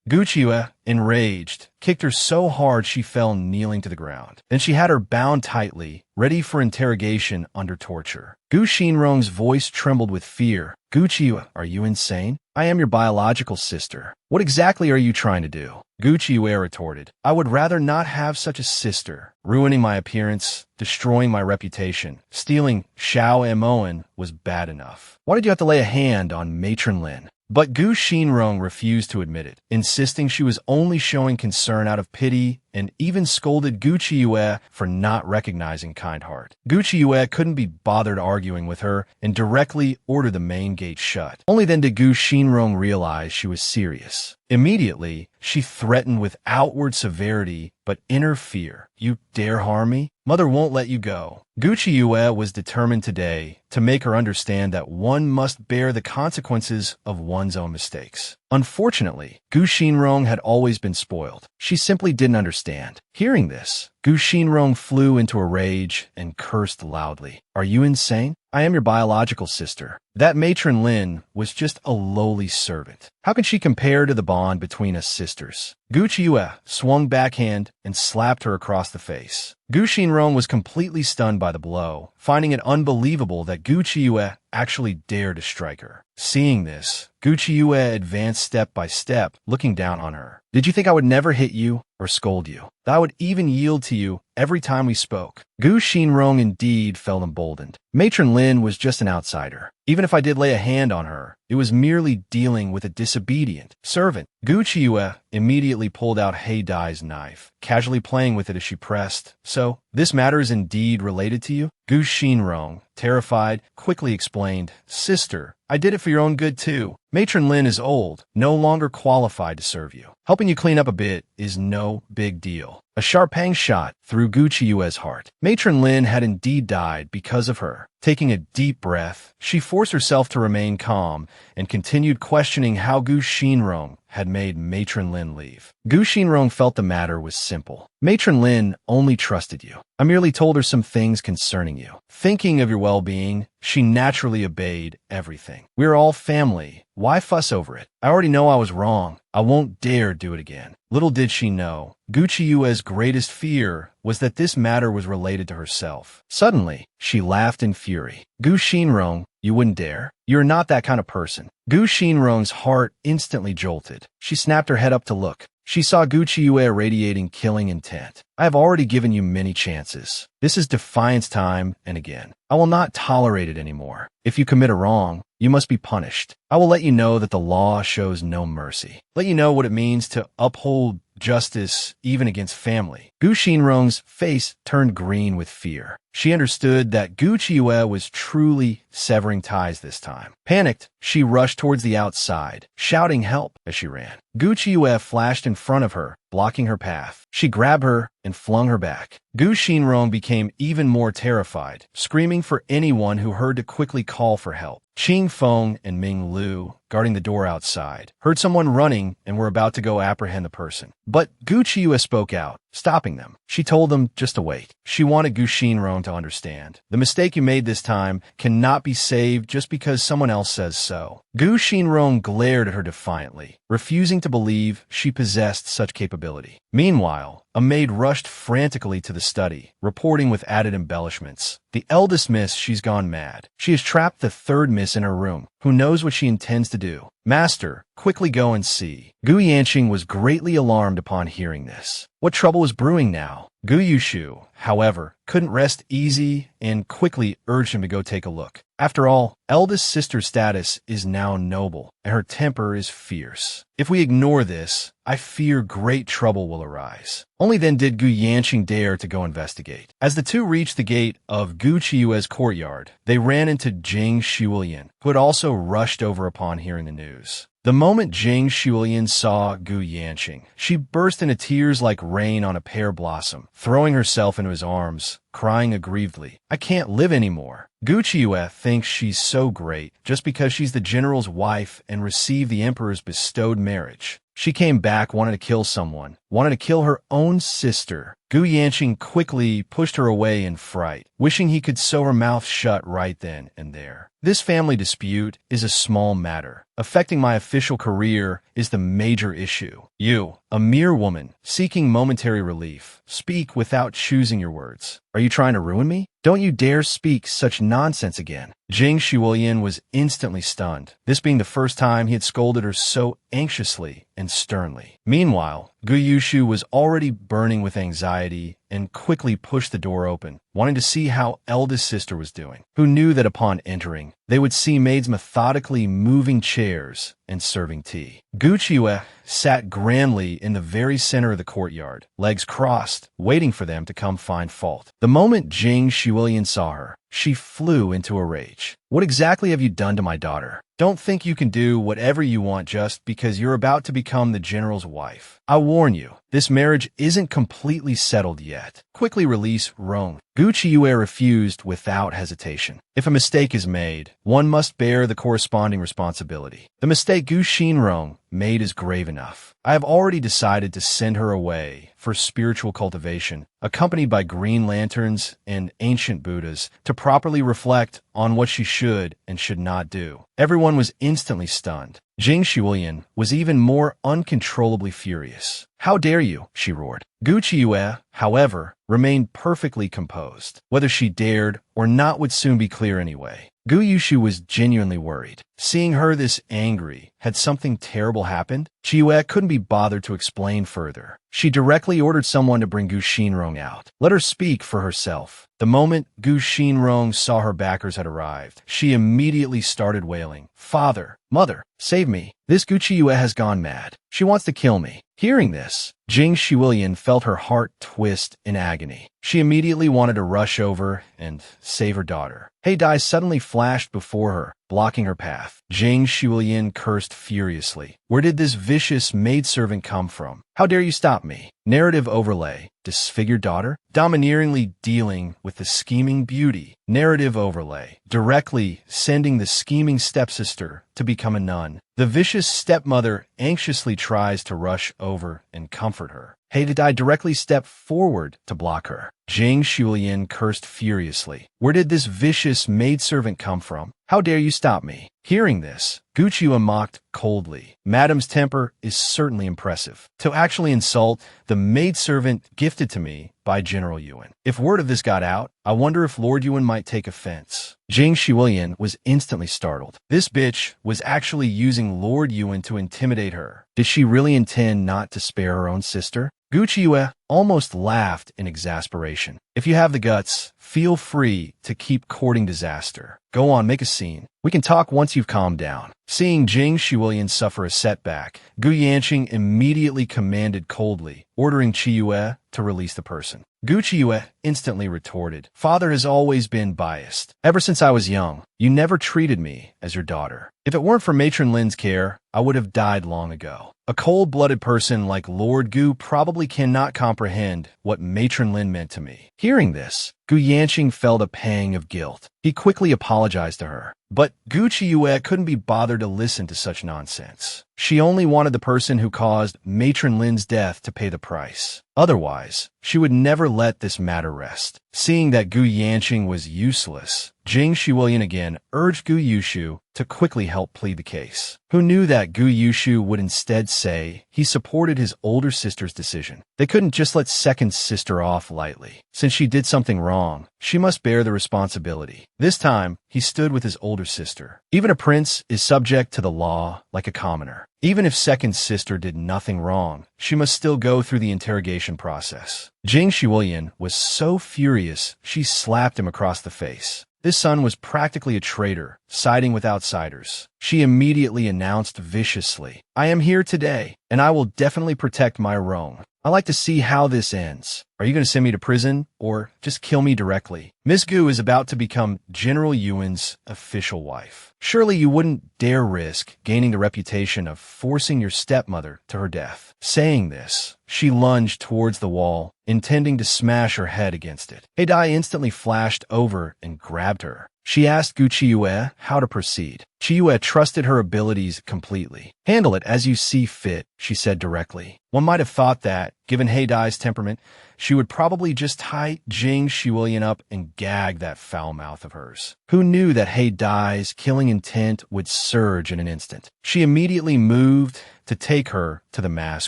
Gucci, enraged, kicked her so hard she fell kneeling to the ground. Then she had her bound tightly, ready for interrogation under torture. Gu Xinrong's voice trembled with fear. Gucci, are you insane? I am your biological sister. What exactly are you trying to do? Gucci retorted. I would rather not have such a sister. Ruining my appearance, destroying my reputation, stealing Xiao Emoan was bad enough. Why did you have to lay a hand on Matron Lin? But Gu Xinrong refused to admit it, insisting she was only showing concern out of pity and even scolded Gucci for not recognizing kind heart. Gucci couldn't be bothered arguing with her and directly ordered the main gate shut. Only then did Gu Xinrong realize she was serious. Immediately, she threatened with outward severity but inner fear. You dare harm me? Mother won't let you go. Gucci was determined today to make her understand that one must bear the consequences of one's own mistakes. Unfortunately, Gu Xinrong had always been spoiled. She simply didn't understand. Hearing this, Gu Xinrong flew into a rage and cursed loudly. Are you insane? I am your biological sister. That Matron Lin was just a lowly servant. How can she compare to the bond between us sisters? Gucci swung backhand and slapped her across the face. Gu Xinrong was completely stunned by the blow, finding it unbelievable that Gucci actually dared to strike her. Seeing this, Gucci advanced step by step, looking down on her. Did you think I would never hit you or scold you? That I would even yield to you every time we spoke? Gu Xinrong indeed felt emboldened. Matron Lin was just an outsider. Even if I did lay a hand on her, it was merely dealing with a disobedient servant. Gucci immediately pulled out Hei Dai's knife, casually playing with it as she pressed. So, this matter is indeed related to you? Gu Xinrong, terrified, quickly explained, Sister, I did it for your own good too. Matron Lin is old, no longer qualified to serve you. Helping you clean up a bit is no big deal. A sharp pang shot through Gucci's heart. Matron Lin had indeed died because of her. Taking a deep breath, she forced herself to remain calm and continued questioning how Gu Xinrong had made Matron Lin leave. Gu Xinrong felt the matter was simple. Matron Lin only trusted you. I merely told her some things concerning you. Thinking of your well-being, she naturally obeyed everything. We're all family. Why fuss over it? I already know I was wrong. I won't dare do it again. Little did she know, Gucci's greatest fear was that this matter was related to herself. Suddenly, she laughed in fury. Gu Xinrong, you wouldn't dare? You're not that kind of person. Gu Xinrong's heart instantly jolted. She snapped her head up to look. She saw Gucci radiating killing intent. I have already given you many chances. This is defiance time, and again, I will not tolerate it anymore. If you commit a wrong, you must be punished. I will let you know that the law shows no mercy. Let you know what it means to uphold justice even against family. Gu Xinrong's face turned green with fear. She understood that Gucci was truly severing ties this time. Panicked, she rushed towards the outside, shouting help as she ran. Gucci flashed in front of her, blocking her path. She grabbed her and flung her back. Gu Xinrong became even more terrified, screaming for anyone who heard to quickly call for help. Qing Feng and Ming Lu, guarding the door outside, heard someone running and were about to go apprehend the person. But Gucci spoke out, stopping them. She told them just to wait. She wanted Gu Xinrong to understand. The mistake you made this time cannot be saved just because someone else says so. Gu Xinrong glared at her defiantly, refusing to believe she possessed such capability. Meanwhile, a maid rushed frantically to the study, reporting with added embellishments. The eldest miss, she's gone mad. She has trapped the third miss in her room, who knows what she intends to do. Master, quickly go and see. Gu Yanqing was greatly alarmed upon hearing this. What trouble was brewing now? Gu Yushu, however, couldn't rest easy and quickly urged him to go take a look. After all, eldest sister's status is now noble, and her temper is fierce. If we ignore this, I fear great trouble will arise. Only then did Gu Yanqing dare to go investigate. As the two reached the gate of Gu Qiue's courtyard, they ran into Jing Shulian, who had also rushed over upon hearing the news. The moment Jing Shulian saw Gu Yanqing, she burst into tears like rain on a pear blossom, throwing herself into his arms, crying aggrievedly. I can't live anymore. Gu Chiyue thinks she's so great just because she's the general's wife and received the emperor's bestowed marriage. She came back, wanted to kill someone, wanted to kill her own sister. Gu Yanqing quickly pushed her away in fright, wishing he could sew her mouth shut right then and there. This family dispute is a small matter. Affecting my official career is the major issue. You, a mere woman, seeking momentary relief, speak without choosing your words. Are you trying to ruin me? Don't you dare speak such nonsense again. Jing Shuoyan was instantly stunned, this being the first time he had scolded her so anxiously and sternly. Meanwhile, Gu Yushu was already burning with anxiety and quickly pushed the door open, wanting to see how eldest sister was doing, who knew that upon entering, they would see maids methodically moving chairs and serving tea. Gu Chiyue sat grandly in the very center of the courtyard, legs crossed, waiting for them to come find fault. The moment Jing Shuoyan saw her, she flew into a rage. What exactly have you done to my daughter? Don't think you can do whatever you want just because you're about to become the general's wife. I warn you, this marriage isn't completely settled yet. Quickly release Rong. Gu Chiyue refused without hesitation. If a mistake is made, one must bear the corresponding responsibility. The mistake Gu Xinrong made is grave enough. I have already decided to send her away for spiritual cultivation, accompanied by green lanterns and ancient Buddhas, to properly reflect on what she should and should not do. Everyone was instantly stunned. Jing Shuoyan was even more uncontrollably furious. How dare you, she roared. Gu Chiyue, however, remained perfectly composed. Whether she dared or not would soon be clear anyway. Gu Yushu was genuinely worried. Seeing her this angry, had something terrible happened? Chiyue couldn't be bothered to explain further. She directly ordered someone to bring Gu Xinrong out. Let her speak for herself. The moment Gu Xinrong saw her backers had arrived, she immediately started wailing. Father, mother, save me. This Gu Chiyue has gone mad. She wants to kill me. Hearing this, Jing Shuoyan felt her heart twist in agony. She immediately wanted to rush over and save her daughter. Hey Dai suddenly flashed before her, blocking her path. Jing Shuoyan cursed furiously. Where did this vicious maidservant come from? How dare you stop me? Narrative overlay. Disfigured daughter? Domineeringly dealing with the scheming beauty. Narrative overlay. Directly sending the scheming stepsister to become a nun. The vicious stepmother anxiously tries to rush over and comfort her. Haidai directly stepped forward to block her. Jing Shuoyan cursed furiously. Where did this vicious maidservant come from? How dare you stop me? Hearing this, Gu Chiyue mocked coldly. Madam's temper is certainly impressive. To actually insult the maidservant gifted to me by General Yuan. If word of this got out, I wonder if Lord Yuan might take offense. Jing Shuoyan was instantly startled. This bitch was actually using Lord Yuan to intimidate her. Did she really intend not to spare her own sister? Gu Chiyue almost laughed in exasperation. If you have the guts, feel free to keep courting disaster. Go on, make a scene. We can talk once you've calmed down. Seeing Jing Shuoyan suffer a setback, Gu Yanqing immediately commanded coldly, ordering Chiyue to release the person. Gu Chiyue instantly retorted, Father has always been biased. Ever since I was young, you never treated me as your daughter. If it weren't for Matron Lin's care, I would have died long ago. A cold-blooded person like Lord Gu probably cannot comprehend what Matron Lin meant to me. Hearing this, Gu Yanqing felt a pang of guilt. He quickly apologized to her. But Gu Chiyue couldn't be bothered to listen to such nonsense. She only wanted the person who caused Matron Lin's death to pay the price. Otherwise, she would never let this matter rest. Seeing that Gu Yanqing was useless, Jing Shuoyan again urged Gu Yushu to quickly help plead the case. Who knew that Gu Yushu would instead say he supported his older sister's decision? They couldn't just let second sister off lightly. Since she did something wrong, she must bear the responsibility. This time, he stood with his older sister. Even a prince is subject to the law like a commoner. Even if second sister did nothing wrong, she must still go through the interrogation process. Jing Shuoyan was so furious, she slapped him across the face. This son was practically a traitor, siding with outsiders. She immediately announced viciously, I am here today, and I will definitely protect my Rong. I like to see how this ends. Are you going to send me to prison or just kill me directly? Miss Gu is about to become General Yuan's official wife. Surely you wouldn't dare risk gaining the reputation of forcing your stepmother to her death. Saying this, she lunged towards the wall, intending to smash her head against it. Heidai instantly flashed over and grabbed her. She asked Gu Chiyue how to proceed. Chiyue trusted her abilities completely. Handle it as you see fit, she said directly. One might have thought that, given Heidai's temperament, she would probably just tie Jing Shiwilian up and gag that foul mouth of hers. Who knew that Heidai's killing intent would surge in an instant? She immediately moved to take her to the mass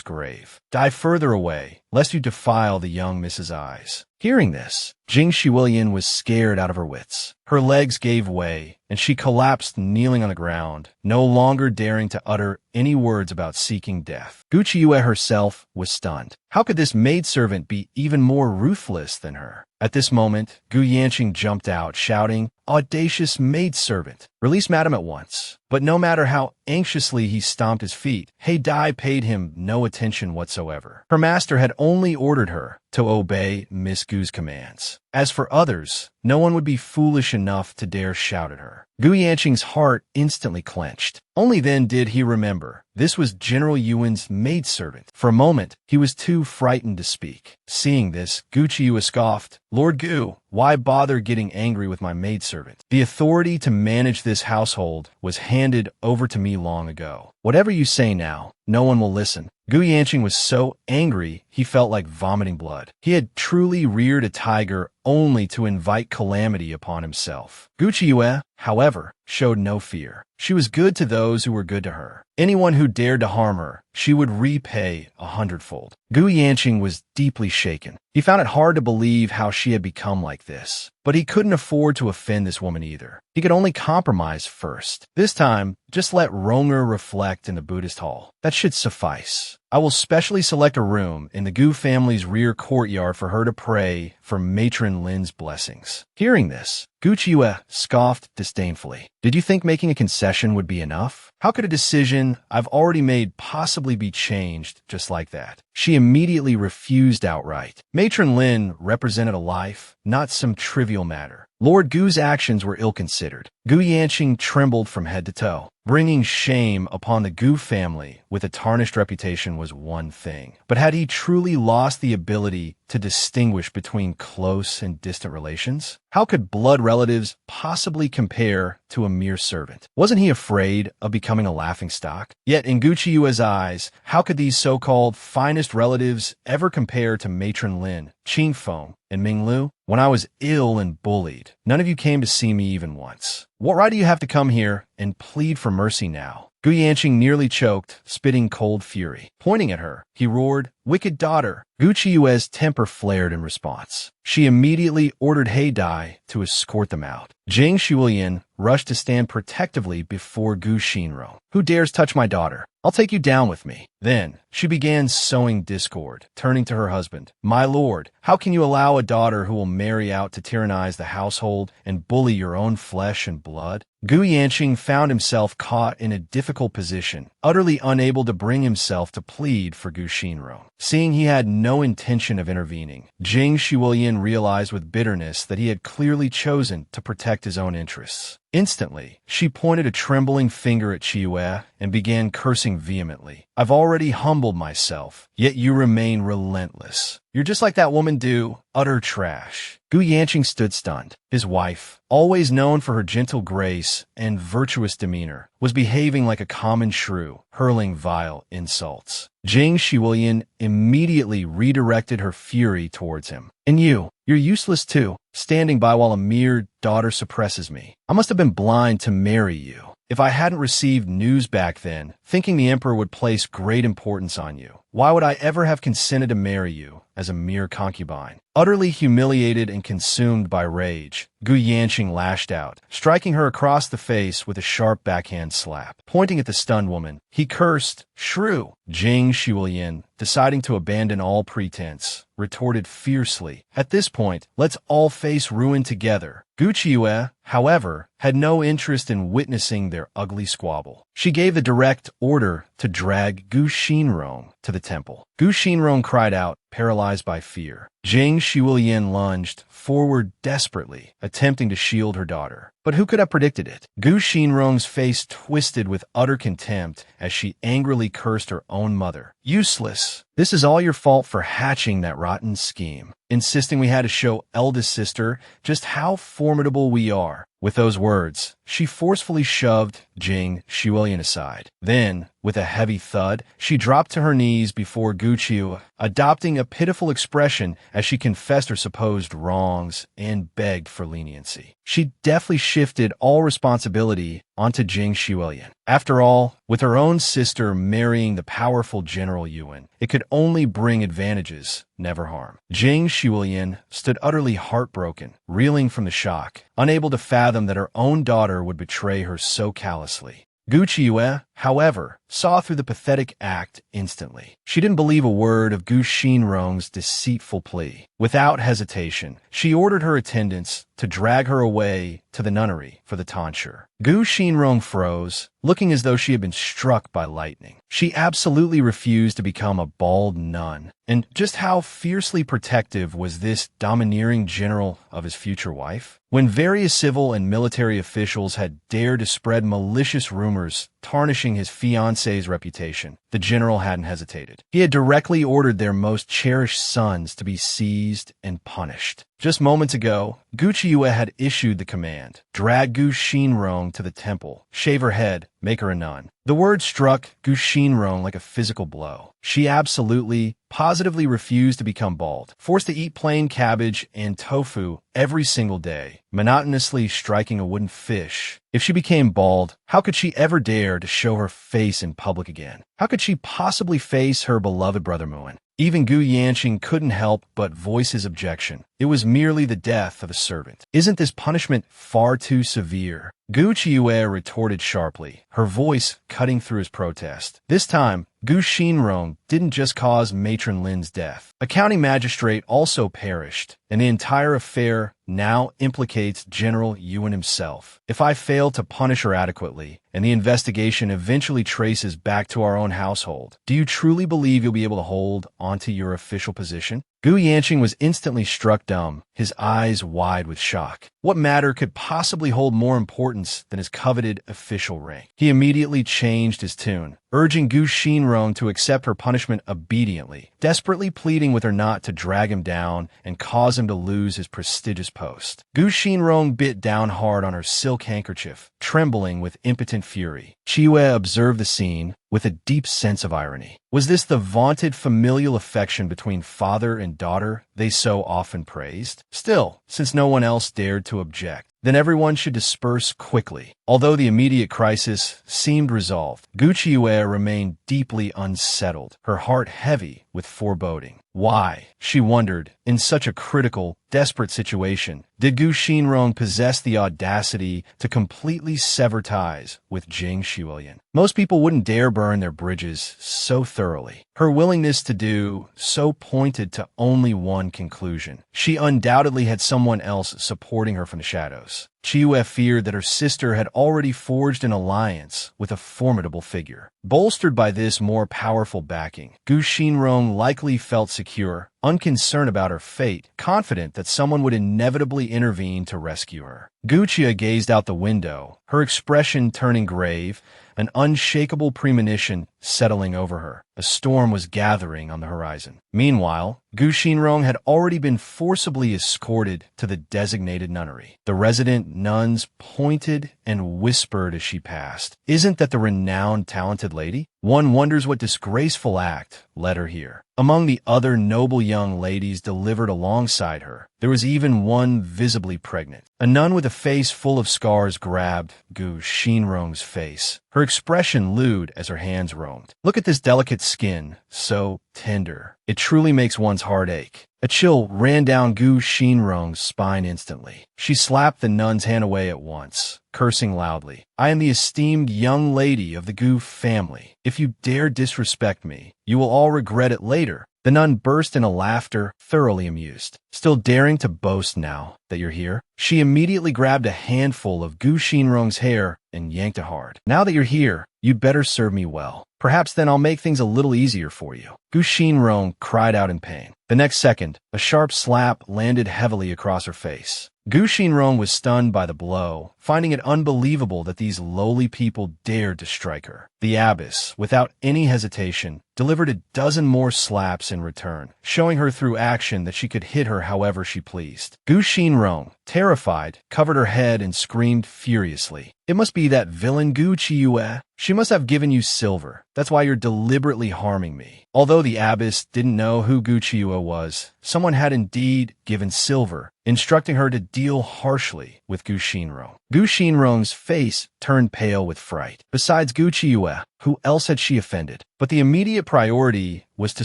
grave. Dive further away, lest you defile the young Mrs. Eyes. Hearing this, Jing Shiwilian was scared out of her wits. Her legs gave way, and she collapsed kneeling on the ground, no longer daring to utter any words about seeking death. Gu Chiyue herself was stunned. How could this maidservant be even more ruthless than her? At this moment, Gu Yanqing jumped out, shouting, "Audacious maidservant! Release madam at once." But no matter how anxiously he stomped his feet, Heidai paid him no attention whatsoever. Her master had only ordered her to obey Miss Gu's commands. As for others, no one would be foolish enough to dare shout at her. Gu Yanqing's heart instantly clenched. Only then did he remember. This was General Yuan's maidservant. For a moment, he was too frightened to speak. Seeing this, Gu Chiyue scoffed, "Lord Gu, why bother getting angry with my maidservant? The authority to manage this household was handed over to me long ago. Whatever you say now, no one will listen." Gu Yanqing was so angry, he felt like vomiting blood. He had truly reared a tiger only to invite calamity upon himself. Gu Chiyue, however, showed no fear. She was good to those who were good to her. Anyone who dared to harm her, she would repay 100-fold. Gu Yanqing was deeply shaken. He found it hard to believe how she had become like this. But he couldn't afford to offend this woman either. He could only compromise first. This time, just let Ronger reflect in the Buddhist hall. That should suffice. I will specially select a room in the Gu family's rear courtyard for her to pray for Matron Lin's blessings. Hearing this, Gu Chiyue scoffed disdainfully. Did you think making a concession would be enough? How could a decision I've already made possibly be changed just like that? She immediately refused outright. Matron Lin represented a life, not some trivial matter. Lord Gu's actions were ill-considered. Gu Yanqing trembled from head to toe. Bringing shame upon the Gu family with a tarnished reputation was one thing. But had he truly lost the ability to distinguish between close and distant relations? How could blood relatives possibly compare to a mere servant? Wasn't he afraid of becoming a laughingstock? Yet in Gu Chiyue's eyes, how could these so-called finest relatives ever compare to Matron Lin, Qing Feng, and Ming Lu? When I was ill and bullied, none of you came to see me even once. What right do you have to come here and plead for mercy now? Gu Yanqing nearly choked, spitting cold fury. Pointing at her, he roared, "Wicked daughter!" Gu Chiyue's temper flared in response. She immediately ordered Heidai to escort them out. Jing Shiwilian rushed to stand protectively before Gu Xinrong. "Who dares touch my daughter? I'll take you down with me." Then she began sowing discord, turning to her husband. "My lord, how can you allow a daughter who will marry out to tyrannize the household and bully your own flesh and blood?" Gu Yanqing found himself caught in a difficult position, utterly unable to bring himself to plead for Gu Xinrong. Seeing he had no intention of intervening, Jing Shiwilian realized with bitterness that he had clearly chosen to protect his own interests. Instantly, she pointed a trembling finger at Chiyue and began cursing vehemently. "I've already humbled myself, yet you remain relentless. You're just like that woman Du, utter trash." Gu Yanqing stood stunned. His wife, always known for her gentle grace and virtuous demeanor, was behaving like a common shrew, hurling vile insults. Jing Shiwilian immediately redirected her fury towards him. "And you're useless too, standing by while a mere daughter suppresses me. I must have been blind to marry you. If I hadn't received news back then, thinking the emperor would place great importance on you, why would I ever have consented to marry you as a mere concubine?" Utterly humiliated and consumed by rage, Gu Yanqing lashed out, striking her across the face with a sharp backhand slap. Pointing at the stunned woman, he cursed, "Shrew!" Jing Shiwilian, deciding to abandon all pretense, retorted fiercely, "At this point, let's all face ruin together." Gu Chiyue, however, had no interest in witnessing their ugly squabble. She gave the direct order to drag Gu Xinrong to the temple. Gu Xinrong cried out, paralyzed by fear. Jing Shiwilian lunged forward desperately, attempting to shield her daughter. But who could have predicted it? Gu Xinrong's face twisted with utter contempt as she angrily cursed her own mother. Useless! This is all your fault for hatching that rotten scheme, insisting we had to show eldest sister just how formidable we are. With those words, she forcefully shoved Jing Shiwilian aside. Then, with a heavy thud, she dropped to her knees before Gu Qiu, adopting a pitiful expression as she confessed her supposed wrongs and begged for leniency. She deftly shifted all responsibility onto Jing Shiwilian. After all, with her own sister marrying the powerful General Yuan, it could only bring advantages, never harm. Jing Shiwilian stood utterly heartbroken, reeling from the shock, unable to fathom that her own daughter would betray her so callously. Gu Qiu, however, saw through the pathetic act instantly. She didn't believe a word of Gu Xinrong's deceitful plea. Without hesitation, she ordered her attendants to drag her away to the nunnery for the tonsure. Gu Xinrong froze, looking as though she had been struck by lightning. She absolutely refused to become a bald nun. And just how fiercely protective was this domineering general of his future wife? When various civil and military officials had dared to spread malicious rumors tarnishing his fiancé's reputation, the general hadn't hesitated. He had directly ordered their most cherished sons to be seized and punished. Just moments ago, Gu Qiu had issued the command, drag Gu Xinrong to the temple, shave her head, make her a nun. The word struck Gu Xinrong like a physical blow. She absolutely, positively refused to become bald, forced to eat plain cabbage and tofu every single day, monotonously striking a wooden fish. If she became bald, how could she ever dare to show her face in public again? How could she possibly face her beloved brother Muin? Even Gu Yanqing couldn't help but voice his objection. It was merely the death of a servant. Isn't this punishment far too severe? Gu Qiu retorted sharply, her voice cutting through his protest. This time, Gu Xinrong didn't just cause Matron Lin's death. A county magistrate also perished, and the entire affair now implicates General Yuan himself. If I fail to punish her adequately, and the investigation eventually traces back to our own household, do you truly believe you'll be able to hold onto your official position? Gu Yanqing was instantly struck dumb, his eyes wide with shock. What matter could possibly hold more importance than his coveted official rank? He immediately changed his tune, urging Gu Xinrong to accept her punishment obediently, desperately pleading with her not to drag him down and cause him to lose his prestigious post. Gu Xinrong bit down hard on her silk handkerchief, trembling with impotent fury. Qiu observed the scene with a deep sense of irony. Was this the vaunted familial affection between father and daughter they so often praised? Still, since no one else dared to object, then everyone should disperse quickly. Although the immediate crisis seemed resolved, Gu Qiu remained deeply unsettled, her heart heavy with foreboding. Why, she wondered, in such a critical, desperate situation, did Gu Xinrong possess the audacity to completely sever ties with Jing Shiwilian? Most people wouldn't dare burn their bridges so thoroughly. Her willingness to do so pointed to only one conclusion. She undoubtedly had someone else supporting her from the shadows. Qiu feared that her sister had already forged an alliance with a formidable figure. Bolstered by this more powerful backing, Gu Xinrong likely felt secure, unconcerned about her fate, confident that someone would inevitably intervene to rescue her. Gu Qiu gazed out the window, her expression turning grave, an unshakable premonition settling over her. A storm was gathering on the horizon. Meanwhile, Gu Xinrong had already been forcibly escorted to the designated nunnery. The resident nuns pointed and whispered as she passed. Isn't that the renowned, talented lady? One wonders what disgraceful act led her here. Among the other noble young ladies delivered alongside her, there was even one visibly pregnant. A nun with a face full of scars grabbed Gu Xinrong's face, her expression lewd as her hands roamed. Look at this delicate skin, so tender. It truly makes one's heart ache. A chill ran down Gu Xinrong's spine instantly. She slapped the nun's hand away at once, cursing loudly. I am the esteemed young lady of the Gu family. If you dare disrespect me, you will all regret it later. The nun burst into laughter, thoroughly amused. Still daring to boast now that you're here? She immediately grabbed a handful of Gu Xinrong's hair and yanked it hard. Now that you're here, you'd better serve me well. Perhaps then I'll make things a little easier for you. Gu Xinrong cried out in pain. The next second, a sharp slap landed heavily across her face. Gu Xinrong was stunned by the blow, finding it unbelievable that these lowly people dared to strike her. The abbess, without any hesitation, delivered a dozen more slaps in return, showing her through action that she could hit her however she pleased. Gu Xinrong, terrified, covered her head and screamed furiously. It must be that villain Gu Qiyue. She must have given you silver. That's why you're deliberately harming me. Although the abbess didn't know who Gu Qiyue was, someone had indeed given silver, instructing her to deal harshly with Gu Xinrong. Gu Xinrong's face turned pale with fright. Besides Gu Qiyue, who else had she offended? But the immediate priority was to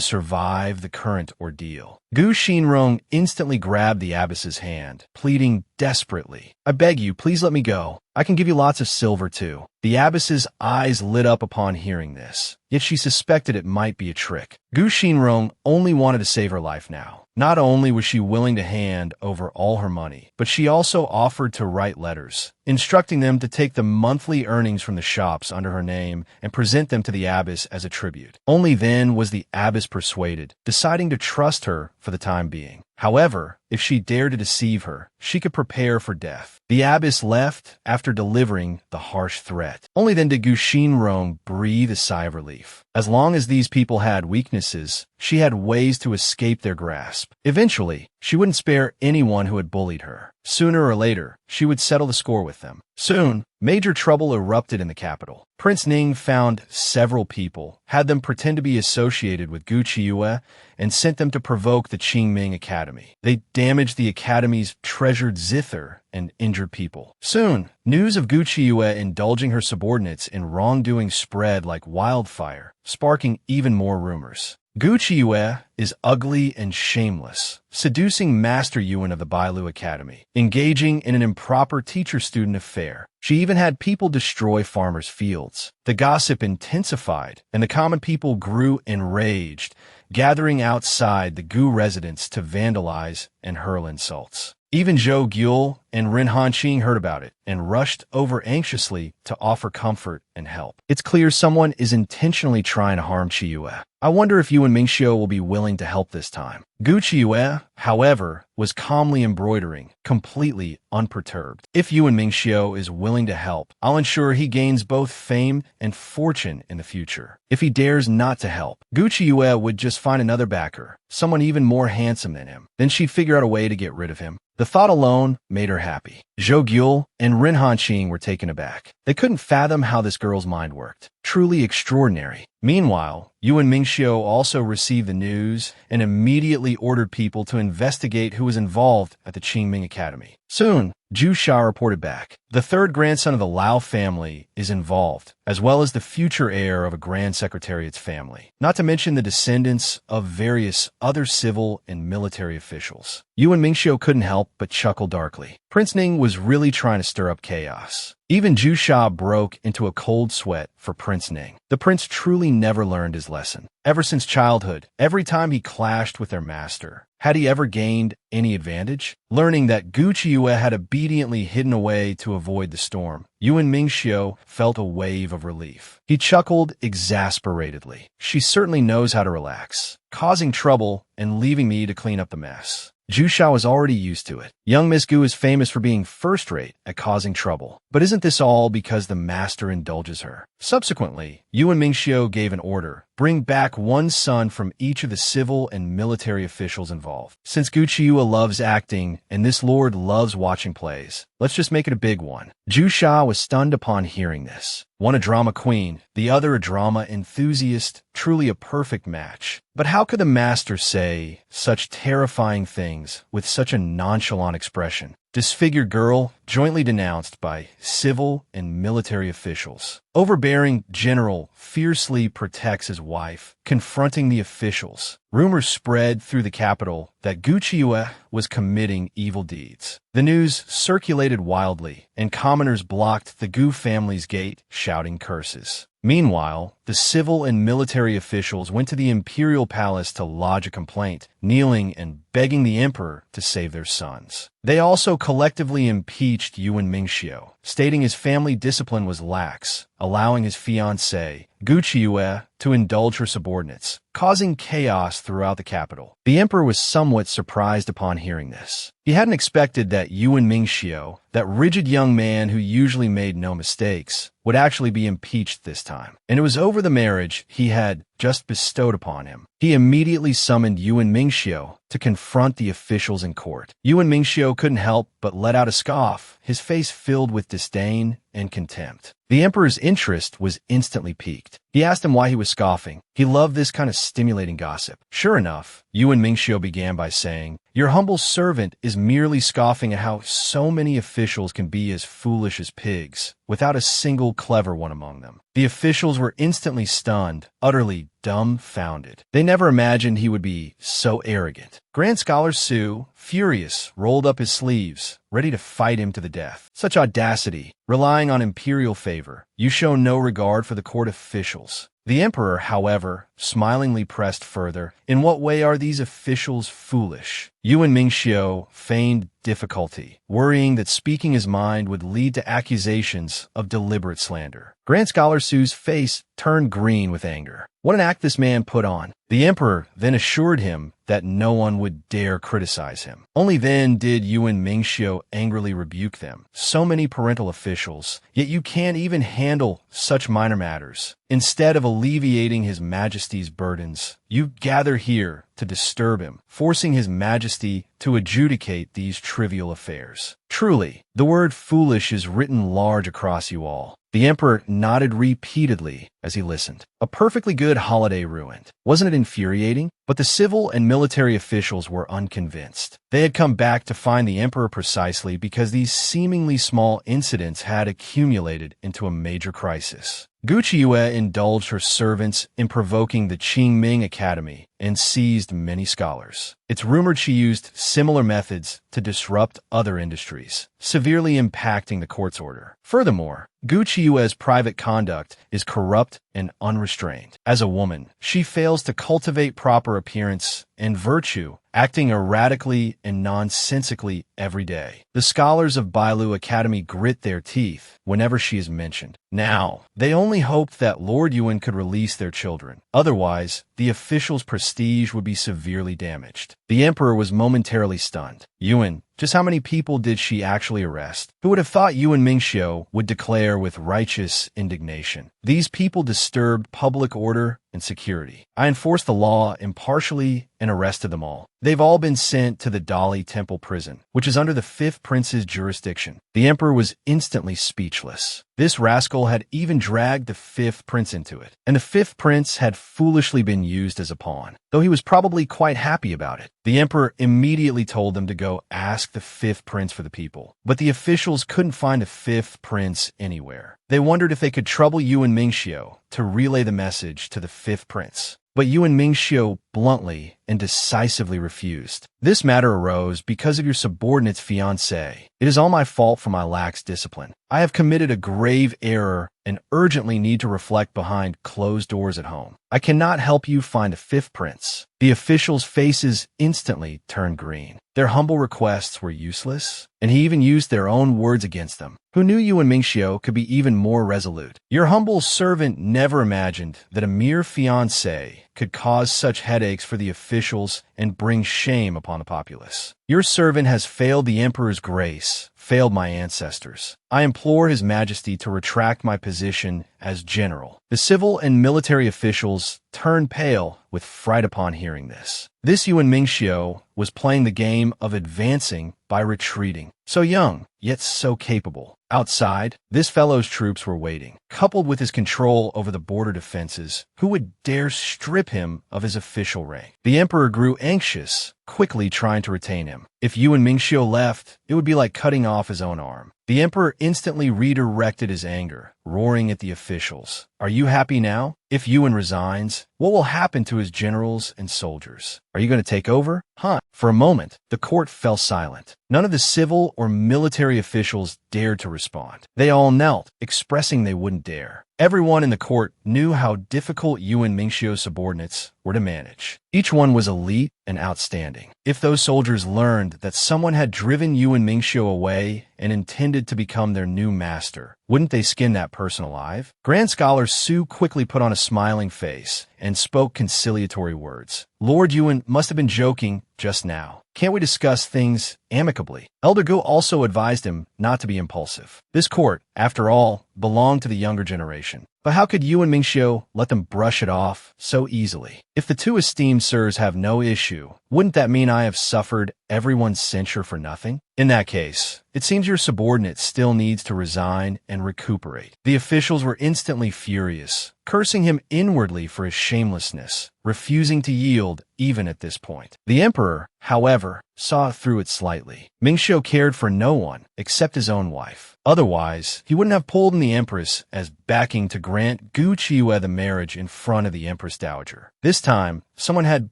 survive the current ordeal. Gu Xinrong instantly grabbed the abbess's hand, pleading desperately, "I beg you, please let me go. I can give you lots of silver too." The abbess's eyes lit up upon hearing this, yet she suspected it might be a trick. Gu Xinrong only wanted to save her life now. Not only was she willing to hand over all her money, but she also offered to write letters, instructing them to take the monthly earnings from the shops under her name and present them to the abbess as a tribute. Only then was the abbess persuaded, deciding to trust her for the time being. However, if she dared to deceive her, she could prepare for death. The abbess left after delivering the harsh threat. Only then did Gu Xinrong breathe a sigh of relief. As long as these people had weaknesses, she had ways to escape their grasp. Eventually, she wouldn't spare anyone who had bullied her. Sooner or later, she would settle the score with them. Soon, major trouble erupted in the capital. Prince Ning found several people, had them pretend to be associated with Gu Qiyue, and sent them to provoke the Qingming Academy. They damaged the academy's treasured zither and injured people. Soon, news of Gu Qiyue indulging her subordinates in wrongdoing spread like wildfire, sparking even more rumors. Gu Qiyue is ugly and shameless, seducing Master Yuan of the Bailu Academy, engaging in an improper teacher-student affair. She even had people destroy farmers' fields. The gossip intensified, and the common people grew enraged, gathering outside the Gu residence to vandalize and hurl insults. Even Zhou Gyul and Ren Hanqing heard about it and rushed over anxiously to offer comfort and help. It's clear someone is intentionally trying to harm Qiyue. I wonder if Yuan Mingxiu will be willing to help this time. Gu Qiyue, however, was calmly embroidering, completely unperturbed. If Yuan Mingxiu is willing to help, I'll ensure he gains both fame and fortune in the future. If he dares not to help, Gu Qiyue would just find another backer, someone even more handsome than him. Then she'd figure out a way to get rid of him. The thought alone made her happy. Zhou Gyul and Ren Hanqing were taken aback. They couldn't fathom how this girl's mind worked. Truly extraordinary. Meanwhile, Yuan Mingxiu also received the news and immediately ordered people to investigate who was involved at the Qingming Academy. Soon, Zhu Sha reported back. The third grandson of the Lao family is involved, as well as the future heir of a Grand Secretariat's family, not to mention the descendants of various other civil and military officials. Yuan Mingxiu couldn't help but chuckle darkly. Prince Ning was really trying to stir up chaos. Even Zhu Sha broke into a cold sweat for Prince Ning. The prince truly never learned his lesson. Ever since childhood, every time he clashed with their master, had he ever gained any advantage? Learning that Gu Qiyue had obediently hidden away to avoid the storm, Yuan Mingxiu felt a wave of relief. He chuckled exasperatedly. She certainly knows how to relax, causing trouble and leaving me to clean up the mess. Zhu Sha was already used to it. Young Miss Gu is famous for being first-rate at causing trouble. But isn't this all because the master indulges her? Subsequently, Yuan Mingxiu gave an order. Bring back one son from each of the civil and military officials involved. Since Gu Qiyue loves acting and this lord loves watching plays, let's just make it a big one. Zhu Sha was stunned upon hearing this. One a drama queen, the other a drama enthusiast, truly a perfect match. But how could the master say such terrifying things with such a nonchalant expression? Disfigured girl, jointly denounced by civil and military officials. Overbearing general fiercely protects his wife, confronting the officials. Rumors spread through the capital that Gu Qiyue was committing evil deeds. The news circulated wildly, and commoners blocked the Gu family's gate, shouting curses. Meanwhile, the civil and military officials went to the imperial palace to lodge a complaint, kneeling and begging the emperor to save their sons. They also collectively impeached Yuan Mingxiu, stating his family discipline was lax, allowing his fiancée, Gu Qiuyue, to indulge her subordinates, causing chaos throughout the capital. The emperor was somewhat surprised upon hearing this. He hadn't expected that Yuan Mingxiu, that rigid young man who usually made no mistakes, would actually be impeached this time. And it was over the marriage he had just bestowed upon him. He immediately summoned Yuan Mingxiu to confront the officials in court. Yuan Mingxiu couldn't help but let out a scoff, his face filled with disdain and contempt. The emperor's interest was instantly piqued. He asked him why he was scoffing. He loved this kind of stimulating gossip. Sure enough, Yuan Mingxiu began by saying, "Your humble servant is merely scoffing at how so many officials can be as foolish as pigs, without a single clever one among them." The officials were instantly stunned, utterly dumbfounded. They never imagined he would be so arrogant. Grand Scholar Su, furious, rolled up his sleeves, ready to fight him to the death. Such audacity, relying on imperial favor. You show no regard for the court officials. The emperor, however, smilingly pressed further, "In what way are these officials foolish?" Yuan Mingxiu feigned difficulty, worrying that speaking his mind would lead to accusations of deliberate slander. Grand Scholar Su's face turned green with anger. What an act this man put on. The emperor then assured him that no one would dare criticize him. Only then did Yuan Mingxiu angrily rebuke them. "So many parental officials, yet you can't even handle such minor matters. Instead of alleviating His Majesty's burdens, you gather here to disturb him, forcing His Majesty to adjudicate these trivial affairs. Truly, the word foolish is written large across you all." The emperor nodded repeatedly as he listened. A perfectly good holiday ruined. Wasn't it infuriating? But the civil and military officials were unconvinced. They had come back to find the emperor precisely because these seemingly small incidents had accumulated into a major crisis. Gu Qiuyue indulged her servants in provoking the Qingming Academy and seized many scholars. It's rumored she used similar methods to disrupt other industries, severely impacting the court's order. Furthermore, Gu Qiuyue's private conduct is corrupt and unrestrained. As a woman, she fails to cultivate proper appearance and virtue, acting erratically and nonsensically every day. The scholars of Bailu Academy grit their teeth whenever she is mentioned. Now, they only hoped that Lord Yuan could release their children. Otherwise, the officials' prestige would be severely damaged. The emperor was momentarily stunned. Yuan, just how many people did she actually arrest? Who would have thought Yuan Mingxiu would declare with righteous indignation, "These people disturbed public order and security. I enforced the law impartially and arrested them all. They've all been sent to the Dali Temple prison, which is under the fifth prince's jurisdiction." The emperor was instantly speechless. This rascal had even dragged the fifth prince into it, and the fifth prince had foolishly been used as a pawn, though he was probably quite happy about it. The emperor immediately told them to go ask the fifth prince for the people, but the officials couldn't find a fifth prince anywhere. They wondered if they could trouble Yuan Mingxiu to relay the message to the fifth prince. But Yuan Mingxiu bluntly and decisively refused. "This matter arose because of your subordinate's fiancé. It is all my fault for my lax discipline. I have committed a grave error and urgently need to reflect behind closed doors at home. I cannot help you find a fifth prince." The officials' faces instantly turned green. Their humble requests were useless, and he even used their own words against them. Who knew Yuan Mingxiu could be even more resolute? "Your humble servant never imagined that a mere fiancé could cause such headaches for the officials and bring shame upon the populace. Your servant has failed the emperor's grace, failed my ancestors. I implore His Majesty to retract my position as general." The civil and military officials turned pale with fright upon hearing this. This Yuan Mingxiu was playing the game of advancing by retreating. So young, yet so capable. Outside, this fellow's troops were waiting. Coupled with his control over the border defenses, who would dare strip him of his official rank? The emperor grew anxious, quickly trying to retain him. If Yuan Mingxiu left, it would be like cutting off his own arm. The emperor instantly redirected his anger, roaring at the officials. "Are you happy now? If Yuan resigns, what will happen to his generals and soldiers? Are you going to take over? Huh? For a moment, the court fell silent. None of the civil or military officials dared to respond. They all knelt, expressing they wouldn't dare. Everyone in the court knew how difficult Yuan Mingxiu's subordinates were to manage. Each one was elite and outstanding. If those soldiers learned that someone had driven Yuan Mingxiu away and intended to become their new master, wouldn't they skin that person alive? Grand Scholar Su quickly put on a smiling face and spoke conciliatory words. Lord Yuan must have been joking just now. Can't we discuss things amicably? Elder Gu also advised him not to be impulsive. This court, after all, belonged to the younger generation. But how could Yuan Mingxiu let them brush it off so easily? If the two esteemed sirs have no issue, wouldn't that mean I have suffered everyone's censure for nothing? In that case, it seems your subordinate still needs to resign and recuperate. The officials were instantly furious, cursing him inwardly for his shamelessness, refusing to yield even at this point. The emperor, however, saw through it slightly. Mingxiu cared for no one except his own wife. Otherwise, he wouldn't have pulled in the empress as backing to grant Gu Qiyue the marriage in front of the empress dowager. This time, someone had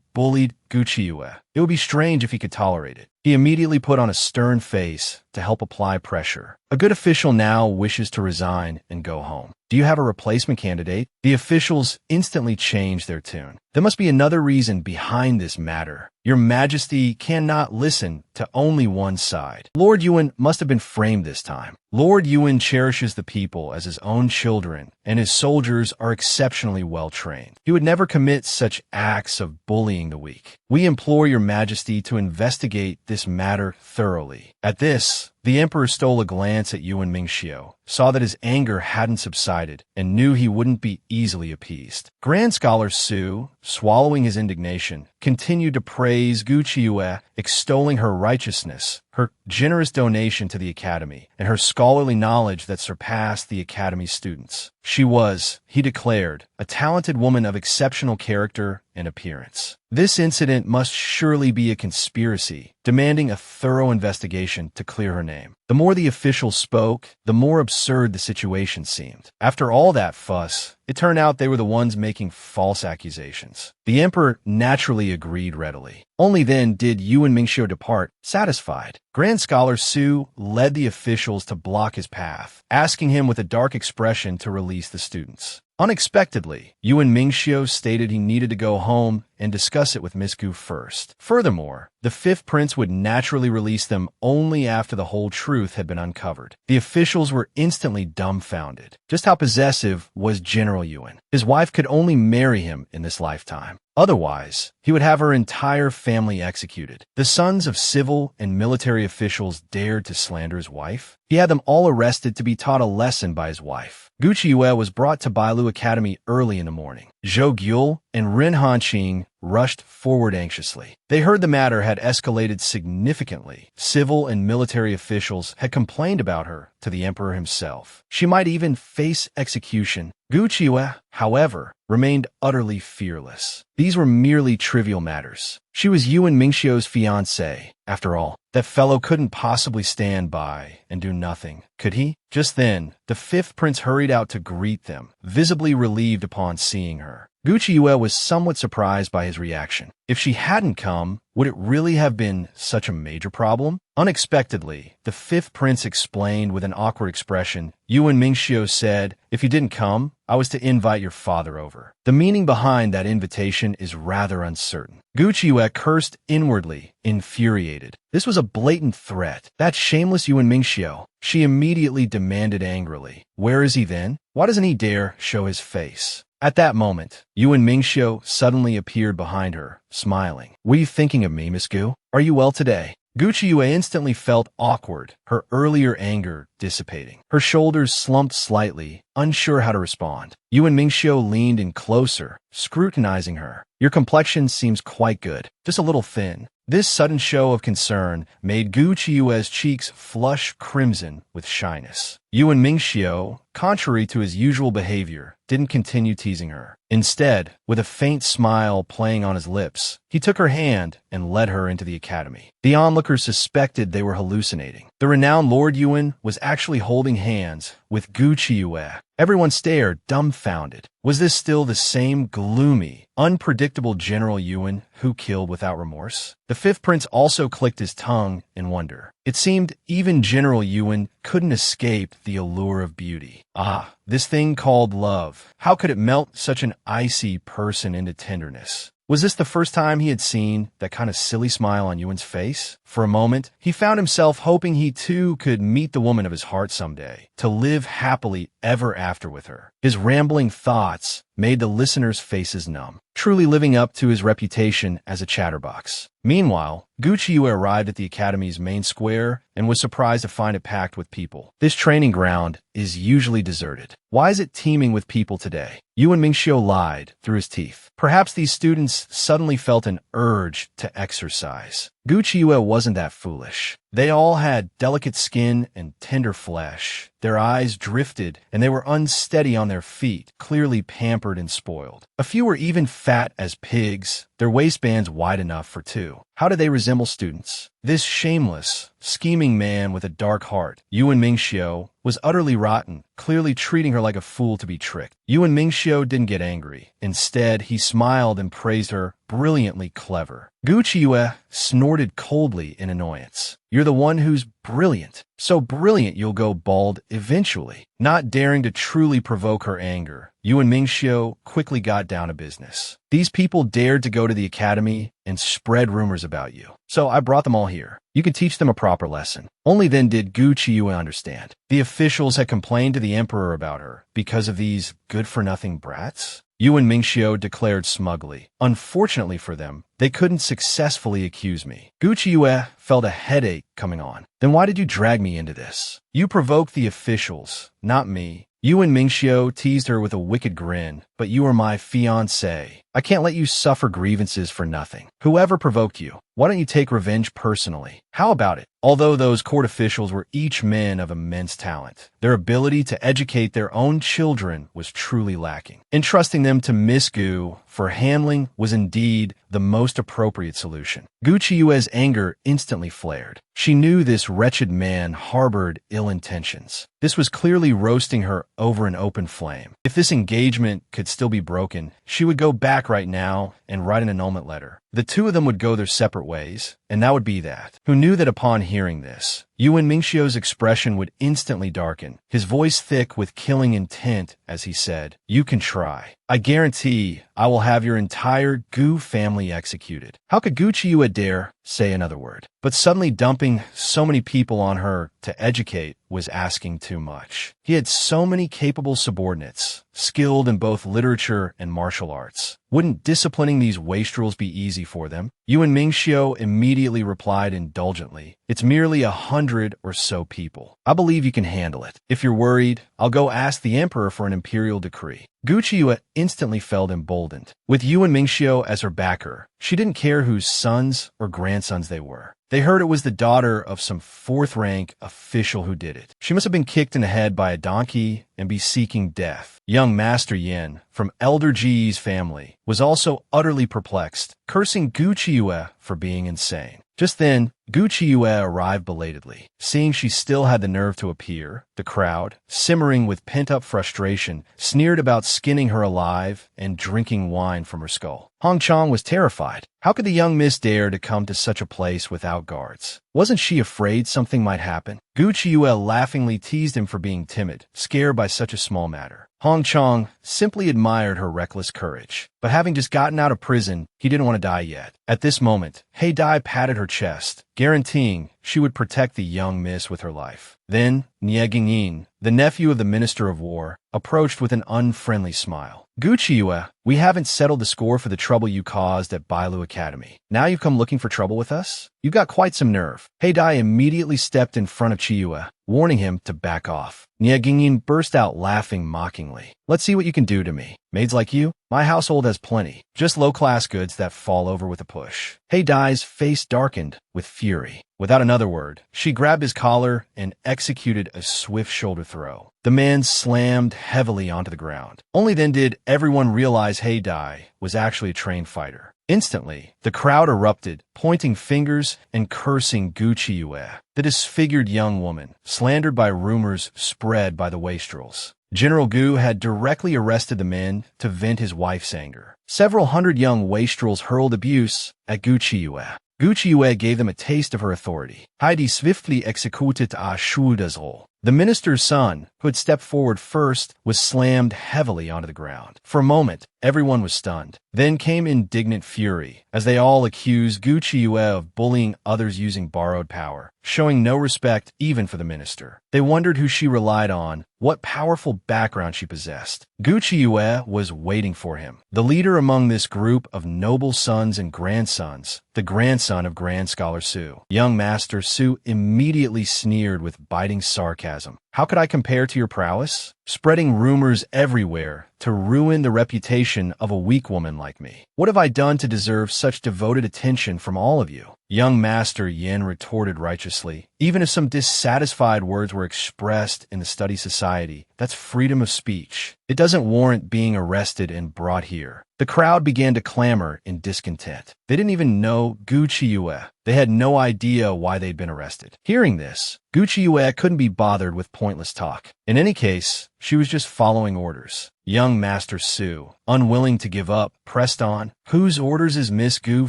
bullied Gu Qiyue. It would be strange if he could tolerate it. He immediately put on a stern face to help apply pressure. A good official now wishes to resign and go home. Do you have a replacement candidate? The officials instantly changed their tune. There must be another reason behind this matter. Your Majesty cannot listen to only one side. Lord Yuan must have been framed this time. Lord Yuan cherishes the people as his own children, and his soldiers are exceptionally well trained. He would never commit such acts of bullying the weak. We implore your Majesty to investigate this matter thoroughly. At this, the emperor stole a glance at Yuan Mingxiu, saw that his anger hadn't subsided, and knew he wouldn't be easily appeased. Grand Scholar Su, swallowing his indignation, continued to praise Gu Qiyue, extolling her righteousness, her generous donation to the academy, and her scholarly knowledge that surpassed the academy's students. She was, he declared, a talented woman of exceptional character and appearance. This incident must surely be a conspiracy, demanding a thorough investigation to clear her name. The more the officials spoke, the more absurd the situation seemed. After all that fuss, it turned out they were the ones making false accusations. The emperor naturally agreed readily. Only then did Yuan Mingxiu depart, satisfied. Grand Scholar Su led the officials to block his path, asking him with a dark expression to release the students. Unexpectedly, Yuan Mingxiu stated he needed to go home and discuss it with Miss Gu first. Furthermore, the fifth prince would naturally release them only after the whole truth had been uncovered. The officials were instantly dumbfounded. Just how possessive was General Yuan? His wife could only marry him in this lifetime. Otherwise, he would have her entire family executed. The sons of civil and military officials dared to slander his wife. He had them all arrested to be taught a lesson by his wife. Gu Qiyue was brought to Bailu Academy early in the morning. Zhou Gyul and Ren Hanqing rushed forward anxiously. They heard the matter had escalated significantly. Civil and military officials had complained about her to the emperor himself. She might even face execution. Gu Qiyue, however, remained utterly fearless. These were merely trivial matters. She was Yuan Mingxiu's fiancée. After all, that fellow couldn't possibly stand by and do nothing, could he? Just then, the fifth prince hurried out to greet them, visibly relieved upon seeing her. Gu Qiyue was somewhat surprised by his reaction. If she hadn't come, would it really have been such a major problem? Unexpectedly, the fifth prince explained with an awkward expression. Yuan Mingxiu said, "If you didn't come, I was to invite your father over." The meaning behind that invitation is rather uncertain. Gu Qiyue cursed inwardly, infuriated. This was a blatant threat. That shameless Yuan Mingxiu. She immediately demanded angrily, "Where is he then? Why doesn't he dare show his face?" At that moment, Yuan Mingxiu suddenly appeared behind her, smiling. "What are you thinking of me, Miss Gu? Are you well today?" Gu Qiyue instantly felt awkward, her earlier anger dissipating. Her shoulders slumped slightly, unsure how to respond. Yuan Mingxiu leaned in closer, scrutinizing her. "Your complexion seems quite good, just a little thin." This sudden show of concern made Gu Qiyue's cheeks flush crimson with shyness. Yuan Mingxiu, contrary to his usual behavior, didn't continue teasing her. Instead, with a faint smile playing on his lips, he took her hand and led her into the academy. The onlookers suspected they were hallucinating. The renowned Lord Yuan was actually holding hands with Gu Qiuyue. Everyone stared, dumbfounded. Was this still the same gloomy, unpredictable General Yuan who killed without remorse? The fifth prince also clicked his tongue in wonder. It seemed even General Yuan couldn't escape the allure of beauty. Ah, this thing called love. How could it melt such an icy person into tenderness? Was this the first time he had seen that kind of silly smile on Yuan's face? For a moment, he found himself hoping he too could meet the woman of his heart someday, to live happily ever after with her. His rambling thoughts made the listeners' faces numb, truly living up to his reputation as a chatterbox. Meanwhile, Gu Qiuyue arrived at the academy's main square and was surprised to find it packed with people. This training ground is usually deserted. Why is it teeming with people today? Yuan Mingxiu lied through his teeth. Perhaps these students suddenly felt an urge to exercise. Gu Qiuyue wasn't that foolish. They all had delicate skin and tender flesh. Their eyes drifted, and they were unsteady on their feet, clearly pampered and spoiled. A few were even fat as pigs, their waistbands wide enough for two. How did they resemble students? This shameless, scheming man with a dark heart, Yuan Mingxiu, was utterly rotten, clearly treating her like a fool to be tricked. Yuan Mingxiu didn't get angry. Instead, he smiled and praised her, brilliantly clever. Gu Qiuyue snorted coldly in annoyance. You're the one who's brilliant. So brilliant you'll go bald eventually. Not daring to truly provoke her anger, Yuan Mingxiu quickly got down to business. These people dared to go to the academy and spread rumors about you. So I brought them all here. You can teach them a proper lesson. Only then did Gu Qiuyue understand. The officials had complained to the emperor about her because of these good-for-nothing brats. Yuan Mingxiu declared smugly. Unfortunately for them, they couldn't successfully accuse me. Gu Qiuyue felt a headache coming on. Then why did you drag me into this? You provoked the officials, not me. Yuan Mingxiu teased her with a wicked grin, but you are my fiancé. I can't let you suffer grievances for nothing. Whoever provoked you, why don't you take revenge personally? How about it? Although those court officials were each men of immense talent, their ability to educate their own children was truly lacking. Entrusting them to Miss Gu for handling was indeed the most appropriate solution. Gu Qiuyue's anger instantly flared. She knew this wretched man harbored ill intentions. This was clearly roasting her over an open flame. If this engagement could still be broken, she would go back right now and write an annulment letter. The two of them would go their separate ways, and that would be that. Who knew that upon hearing this, Yuan Mingxiu's expression would instantly darken, his voice thick with killing intent as he said, "You can try. I guarantee I will have your entire Gu family executed." How could Gu Qiuyue dare say another word? But suddenly dumping so many people on her to educate was asking too much. He had so many capable subordinates, skilled in both literature and martial arts. Wouldn't disciplining these wastrels be easy for them? Yuan Mingxiu immediately replied indulgently, "It's merely 100 or so people. I believe you can handle it. If you're worried, I'll go ask the emperor for an imperial decree." Gu Qiuyue instantly felt emboldened. With Yuan Mingxiu as her backer, she didn't care whose sons or grandsons they were. They heard it was the daughter of some fourth-rank official who did it. She must have been kicked in the head by a donkey and be seeking death. Young Master Yin, from Elder Ji's family, was also utterly perplexed, cursing Gu Qiuyue for being insane. Just then, Gu Qiuyue arrived belatedly. Seeing she still had the nerve to appear, the crowd, simmering with pent-up frustration, sneered about skinning her alive and drinking wine from her skull. Hong Chong was terrified. How could the young miss dare to come to such a place without guards? Wasn't she afraid something might happen? Gu Qiuyue laughingly teased him for being timid, scared by such a small matter. Hong Chong simply admired her reckless courage. But having just gotten out of prison, he didn't want to die yet. At this moment, He Dai patted her chest, guaranteeing she would protect the young miss with her life. Then, Nie Gingyin, the nephew of the Minister of War, approached with an unfriendly smile. Gu Qiuyue, we haven't settled the score for the trouble you caused at Bailu Academy. Now you've come looking for trouble with us? You've got quite some nerve. He Dai immediately stepped in front of Qiuyue, warning him to back off. Nie Gingyin burst out laughing mockingly. Let's see what you can do to me. Maids like you? My household has plenty. Just low-class goods that fall over with a push. He Dai's face darkened with fury. Without another word, she grabbed his collar and executed a swift shoulder throw. The man slammed heavily onto the ground. Only then did everyone realize He Dai was actually a trained fighter. Instantly, the crowd erupted, pointing fingers and cursing Gucci Yue, the disfigured young woman, slandered by rumors spread by the wastrels. General Gu had directly arrested the men to vent his wife's anger. Several hundred young wastrels hurled abuse at Gucci Yue. Gucci Yue gave them a taste of her authority. Heidi swiftly executed a Shuda's. The minister's son, who had stepped forward first, was slammed heavily onto the ground. For a moment, everyone was stunned. Then came indignant fury, as they all accused Gucci Yue of bullying others using borrowed power, showing no respect even for the minister. They wondered who she relied on, what powerful background she possessed. Gucci Yue was waiting for him. The leader among this group of noble sons and grandsons, the grandson of Grand Scholar Su. Young Master Su immediately sneered with biting sarcasm. How could I compare to your prowess? Spreading rumors everywhere to ruin the reputation of a weak woman like me. What have I done to deserve such devoted attention from all of you? Young Master Yin retorted righteously. Even if some dissatisfied words were expressed in the study society, that's freedom of speech. It doesn't warrant being arrested and brought here. The crowd began to clamor in discontent. They didn't even know Gucci Yue. They had no idea why they'd been arrested. Hearing this, Gucci Yue couldn't be bothered with pointless talk. In any case, she was just following orders. Young Master Su, unwilling to give up, pressed on. Whose orders is Miss Gu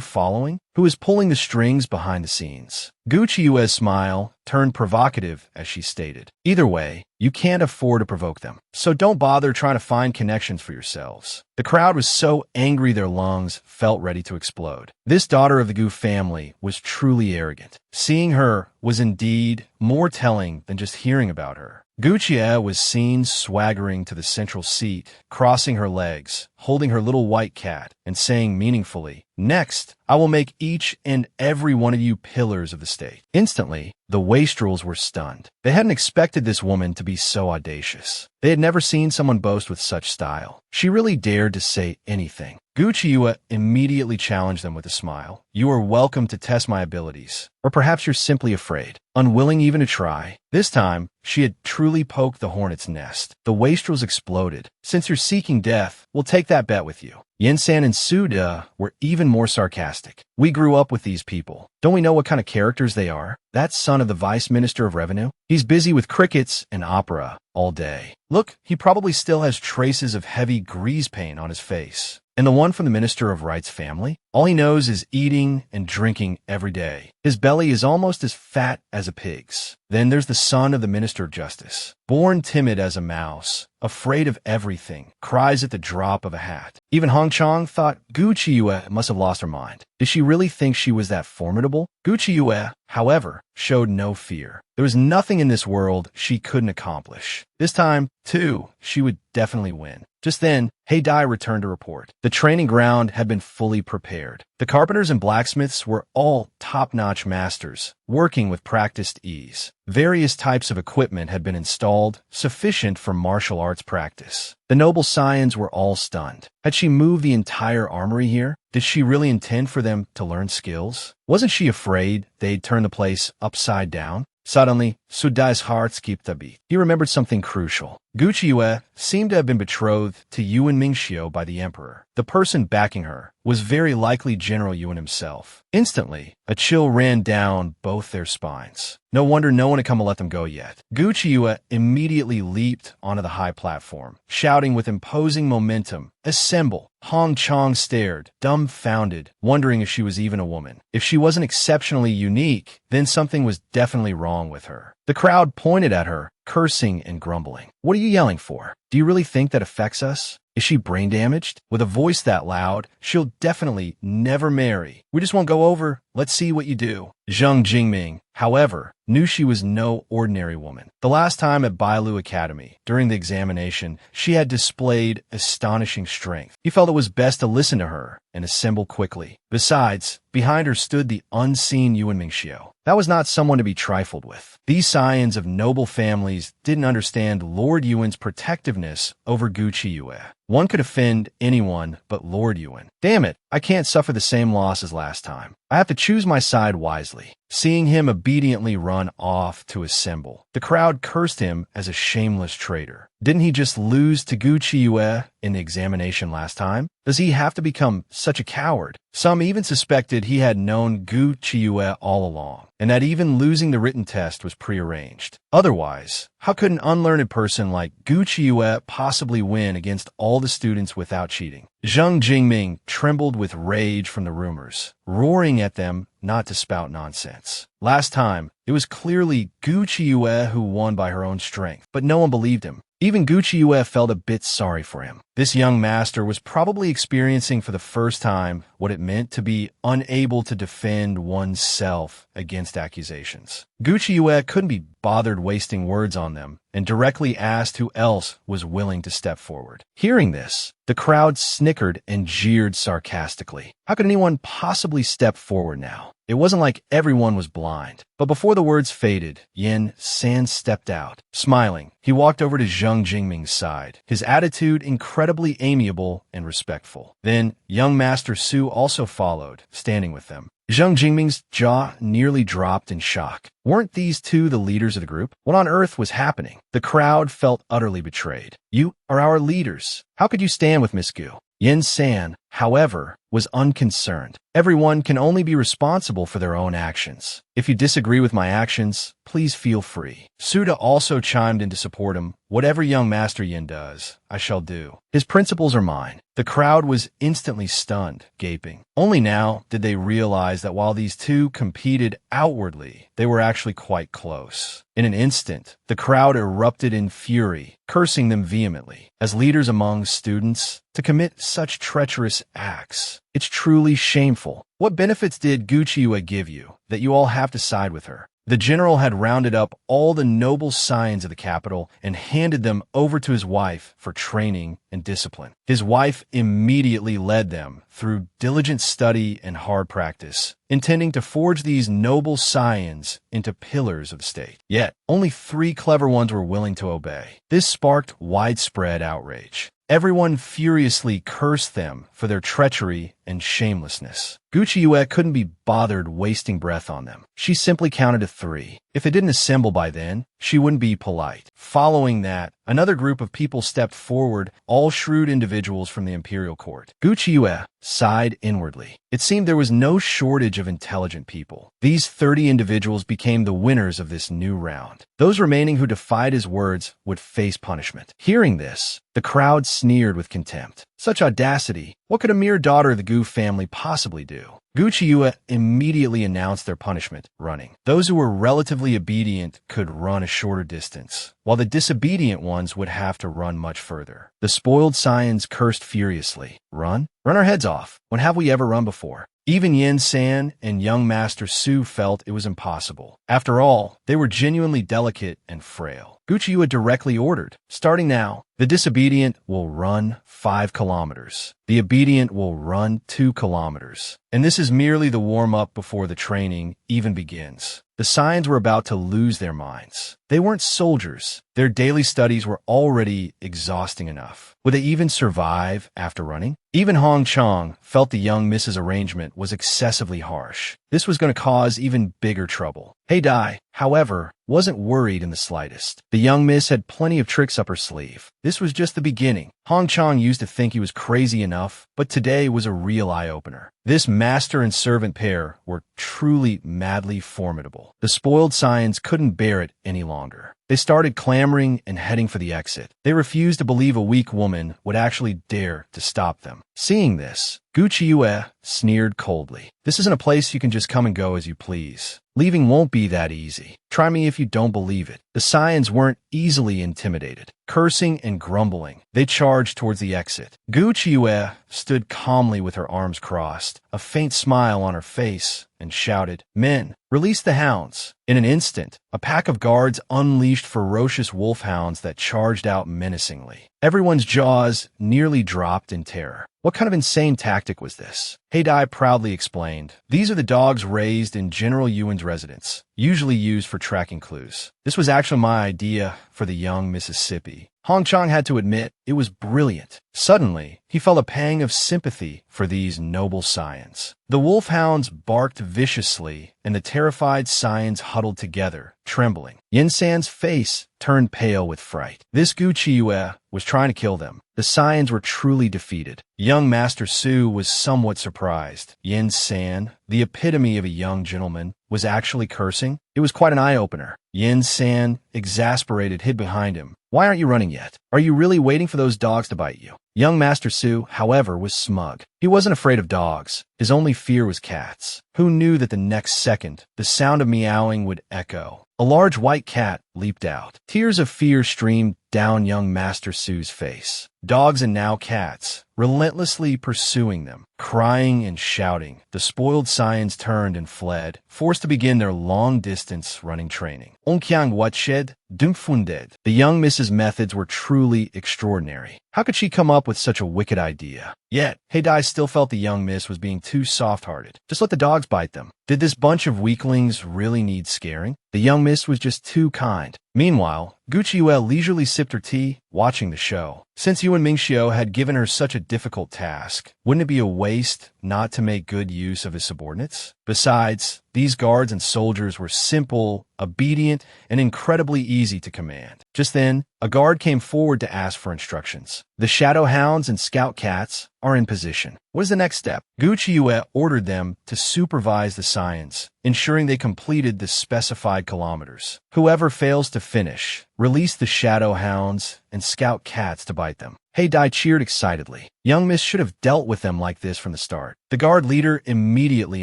following? Who is pulling the strings behind the scenes? Gucci Yue's smile turned provocative as she stated. Either way, you can't afford to provoke them, so don't bother trying to find connections for yourselves. The crowd was so angry their lungs felt ready to explode. This daughter of the Gu family was truly arrogant. Seeing her was indeed more telling than just hearing about her. Gucci was seen swaggering to the central seat, crossing her legs, holding her little white cat, and saying meaningfully, "Next, I will make each and every one of you pillars of the state." Instantly, the wastrels were stunned. They hadn't expected this woman to be so audacious. They had never seen someone boast with such style. She really dared to say anything. Gucci Yue immediately challenged them with a smile. "You are welcome to test my abilities. Or perhaps you're simply afraid, unwilling even to try." This time, she had truly poked the hornet's nest. The wastrels exploded. "Since you're seeking death, we'll take that bet with you." Yin-san and Su-de were even more sarcastic. "We grew up with these people. Don't we know what kind of characters they are? That son of the Vice Minister of Revenue? He's busy with crickets and opera all day. Look, he probably still has traces of heavy grease paint on his face. And the one from the Minister of Right's family? All he knows is eating and drinking every day. His belly is almost as fat as a pig's. Then there's the son of the Minister of Justice. Born timid as a mouse, afraid of everything, cries at the drop of a hat. Even Hong Chong thought Gucci Yue must have lost her mind. Did she really think she was that formidable? Gucci Yue, however, showed no fear. There was nothing in this world she couldn't accomplish. This time, too, she would definitely win. Just then, Heidai returned to report. The training ground had been fully prepared. The carpenters and blacksmiths were all top-notch masters, working with practiced ease. Various types of equipment had been installed, sufficient for martial arts practice. The noble scions were all stunned. Had she moved the entire armory here? Did she really intend for them to learn skills? Wasn't she afraid they'd turn the place upside down? Suddenly, Sudai's heart skipped a beat. He remembered something crucial. Gucci Yue seemed to have been betrothed to Yuan Mingxiu by the emperor. The person backing her was very likely General Yuan himself. Instantly, a chill ran down both their spines. No wonder no one had come to let them go yet. Gucci Yue immediately leaped onto the high platform, shouting with imposing momentum, "Assemble!" Hong Chong stared, dumbfounded, wondering if she was even a woman. If she wasn't exceptionally unique, then something was definitely wrong with her. The crowd pointed at her, cursing and grumbling. "What are you yelling for? Do you really think that affects us? Is she brain damaged? With a voice that loud, she'll definitely never marry. We just won't go over. Let's see what you do." Zheng Jingming, however, knew she was no ordinary woman. The last time at Bailu Academy, during the examination, she had displayed astonishing strength. He felt it was best to listen to her and assemble quickly. Besides, behind her stood the unseen Yuan Mingxiu. That was not someone to be trifled with. These scions of noble families didn't understand Lord Yuan's protectiveness over Gucci Yue. One could offend anyone but Lord Yuan. Damn it, I can't suffer the same loss as last time. I have to choose my side wisely. Seeing him obediently run off to assemble, the crowd cursed him as a shameless traitor. Didn't he just lose to Gu Qiuyue in the examination last time? Does he have to become such a coward? Some even suspected he had known Gu Qiuyue all along, and that even losing the written test was prearranged. Otherwise, how could an unlearned person like Gu Qiuyue possibly win against all the students without cheating? Zheng Jingming trembled with rage from the rumors, roaring at them not to spout nonsense. Last time, it was clearly Gu Qiuyue who won by her own strength, but no one believed him. Even Gu Qiuyue felt a bit sorry for him. This young master was probably experiencing for the first time what it meant to be unable to defend oneself against accusations. Gu Qiuyue couldn't be bothered wasting words on them and directly asked who else was willing to step forward. Hearing this, the crowd snickered and jeered sarcastically. How could anyone possibly step forward now? It wasn't like everyone was blind. But before the words faded, Yin San stepped out. Smiling, he walked over to Zheng Jingming's side, his attitude incredibly amiable and respectful. Then, young Master Su also followed, standing with them. Zheng Jingming's jaw nearly dropped in shock. Weren't these two the leaders of the group? What on earth was happening? The crowd felt utterly betrayed. You are our leaders. How could you stand with Miss Gu? Yin San, however, was unconcerned. Everyone can only be responsible for their own actions. If you disagree with my actions, please feel free. Suda also chimed in to support him. Whatever young Master Yin does, I shall do. His principles are mine. The crowd was instantly stunned, gaping. Only now did they realize that while these two competed outwardly, they were actually quite close. In an instant, the crowd erupted in fury, cursing them vehemently. As leaders among students, to commit such treacherous acts, it's truly shameful. What benefits did Gu Qiuyue give you, that you all have to side with her? The general had rounded up all the noble scions of the capital and handed them over to his wife for training and discipline. His wife immediately led them through diligent study and hard practice, intending to forge these noble scions into pillars of the state. Yet, only 3 clever ones were willing to obey. This sparked widespread outrage. Everyone furiously cursed them for their treachery and shamelessness. Gu Qiuyue couldn't be bothered wasting breath on them. She simply counted to 3. If they didn't assemble by then, she wouldn't be polite. Following that, another group of people stepped forward, all shrewd individuals from the imperial court. Gu Qiuyue sighed inwardly. It seemed there was no shortage of intelligent people. These 30 individuals became the winners of this new round. Those remaining who defied his words would face punishment. Hearing this, the crowd sneered with contempt. Such audacity! What could a mere daughter of the Gu family possibly do? Gu Qiuyue immediately announced their punishment, running. Those who were relatively obedient could run a shorter distance, while the disobedient ones would have to run much further. The spoiled scions cursed furiously. Run? Run our heads off. When have we ever run before? Even Yin San and young Master Su felt it was impossible. After all, they were genuinely delicate and frail. Gu Qiuyue directly ordered, starting now, the disobedient will run 5 kilometers. The obedient will run 2 kilometers. And this is merely the warm-up before the training even begins. The scions were about to lose their minds. They weren't soldiers. Their daily studies were already exhausting enough. Would they even survive after running? Even Hong Chong felt the young Miss's arrangement was excessively harsh. This was going to cause even bigger trouble. Hey Dai, however, wasn't worried in the slightest. The young miss had plenty of tricks up her sleeve. This was just the beginning. Hong Chong used to think he was crazy enough, but today was a real eye-opener. This master and servant pair were truly madly formidable. The spoiled scions couldn't bear it any longer. They started clamoring and heading for the exit. They refused to believe a weak woman would actually dare to stop them. Seeing this, Gu Qiuyue sneered coldly. This isn't a place you can just come and go as you please. Leaving won't be that easy. Try me if you don't believe it. The scions weren't easily intimidated. Cursing and grumbling, they charged towards the exit. Gu Qiuyue stood calmly with her arms crossed, a faint smile on her face, and shouted, "Men, release the hounds." In an instant, a pack of guards unleashed ferocious wolfhounds that charged out menacingly. Everyone's jaws nearly dropped in terror. What kind of insane tactic was this? Heidai proudly explained, "These are the dogs raised in General Yuan's residence, usually used for tracking clues. This was actually my idea for the young Mississippi. Hong Chang had to admit it was brilliant. Suddenly, he felt a pang of sympathy for these noble scions. The wolfhounds barked viciously, and the terrified scions huddled together, trembling. Yin San's face turned pale with fright. This Gu Qiuyue was trying to kill them. The scions were truly defeated. Young Master Su was somewhat surprised. Yin San, the epitome of a young gentleman, was actually cursing. It was quite an eye-opener. Yin San, exasperated, hid behind him. Why aren't you running yet? Are you really waiting for those dogs to bite you? Young Master Su, however, was smug. He wasn't afraid of dogs. His only fear was cats. Who knew that the next second, the sound of meowing would echo? A large white cat leaped out. Tears of fear streamed down young Master Su's face. Dogs and now cats, relentlessly pursuing them. Crying and shouting, the spoiled scions turned and fled, forced to begin their long-distance running training. Onkyang Watshed, Dumfunded. The young Mrs. Methods were truly extraordinary. How could she come up with such a wicked idea? Yet, Heidai still felt the young miss was being too soft-hearted. Just let the dogs bite them. Did this bunch of weaklings really need scaring? The young miss was just too kind. Meanwhile, Gu Qiuyue leisurely sipped her tea, watching the show. Since Yuan Mingxiu had given her such a difficult task, wouldn't it be a waste not to make good use of his subordinates? Besides, these guards and soldiers were simple, obedient, and incredibly easy to command. Just then, a guard came forward to ask for instructions. The shadow hounds and scout cats are in position. What is the next step? Gu Qiuyue ordered them to supervise the scions, ensuring they completed the specified kilometers. Whoever fails to finish, release the shadow hounds and scout cats to bite them. Heidai cheered excitedly. Young Miss should have dealt with them like this from the start. The guard leader immediately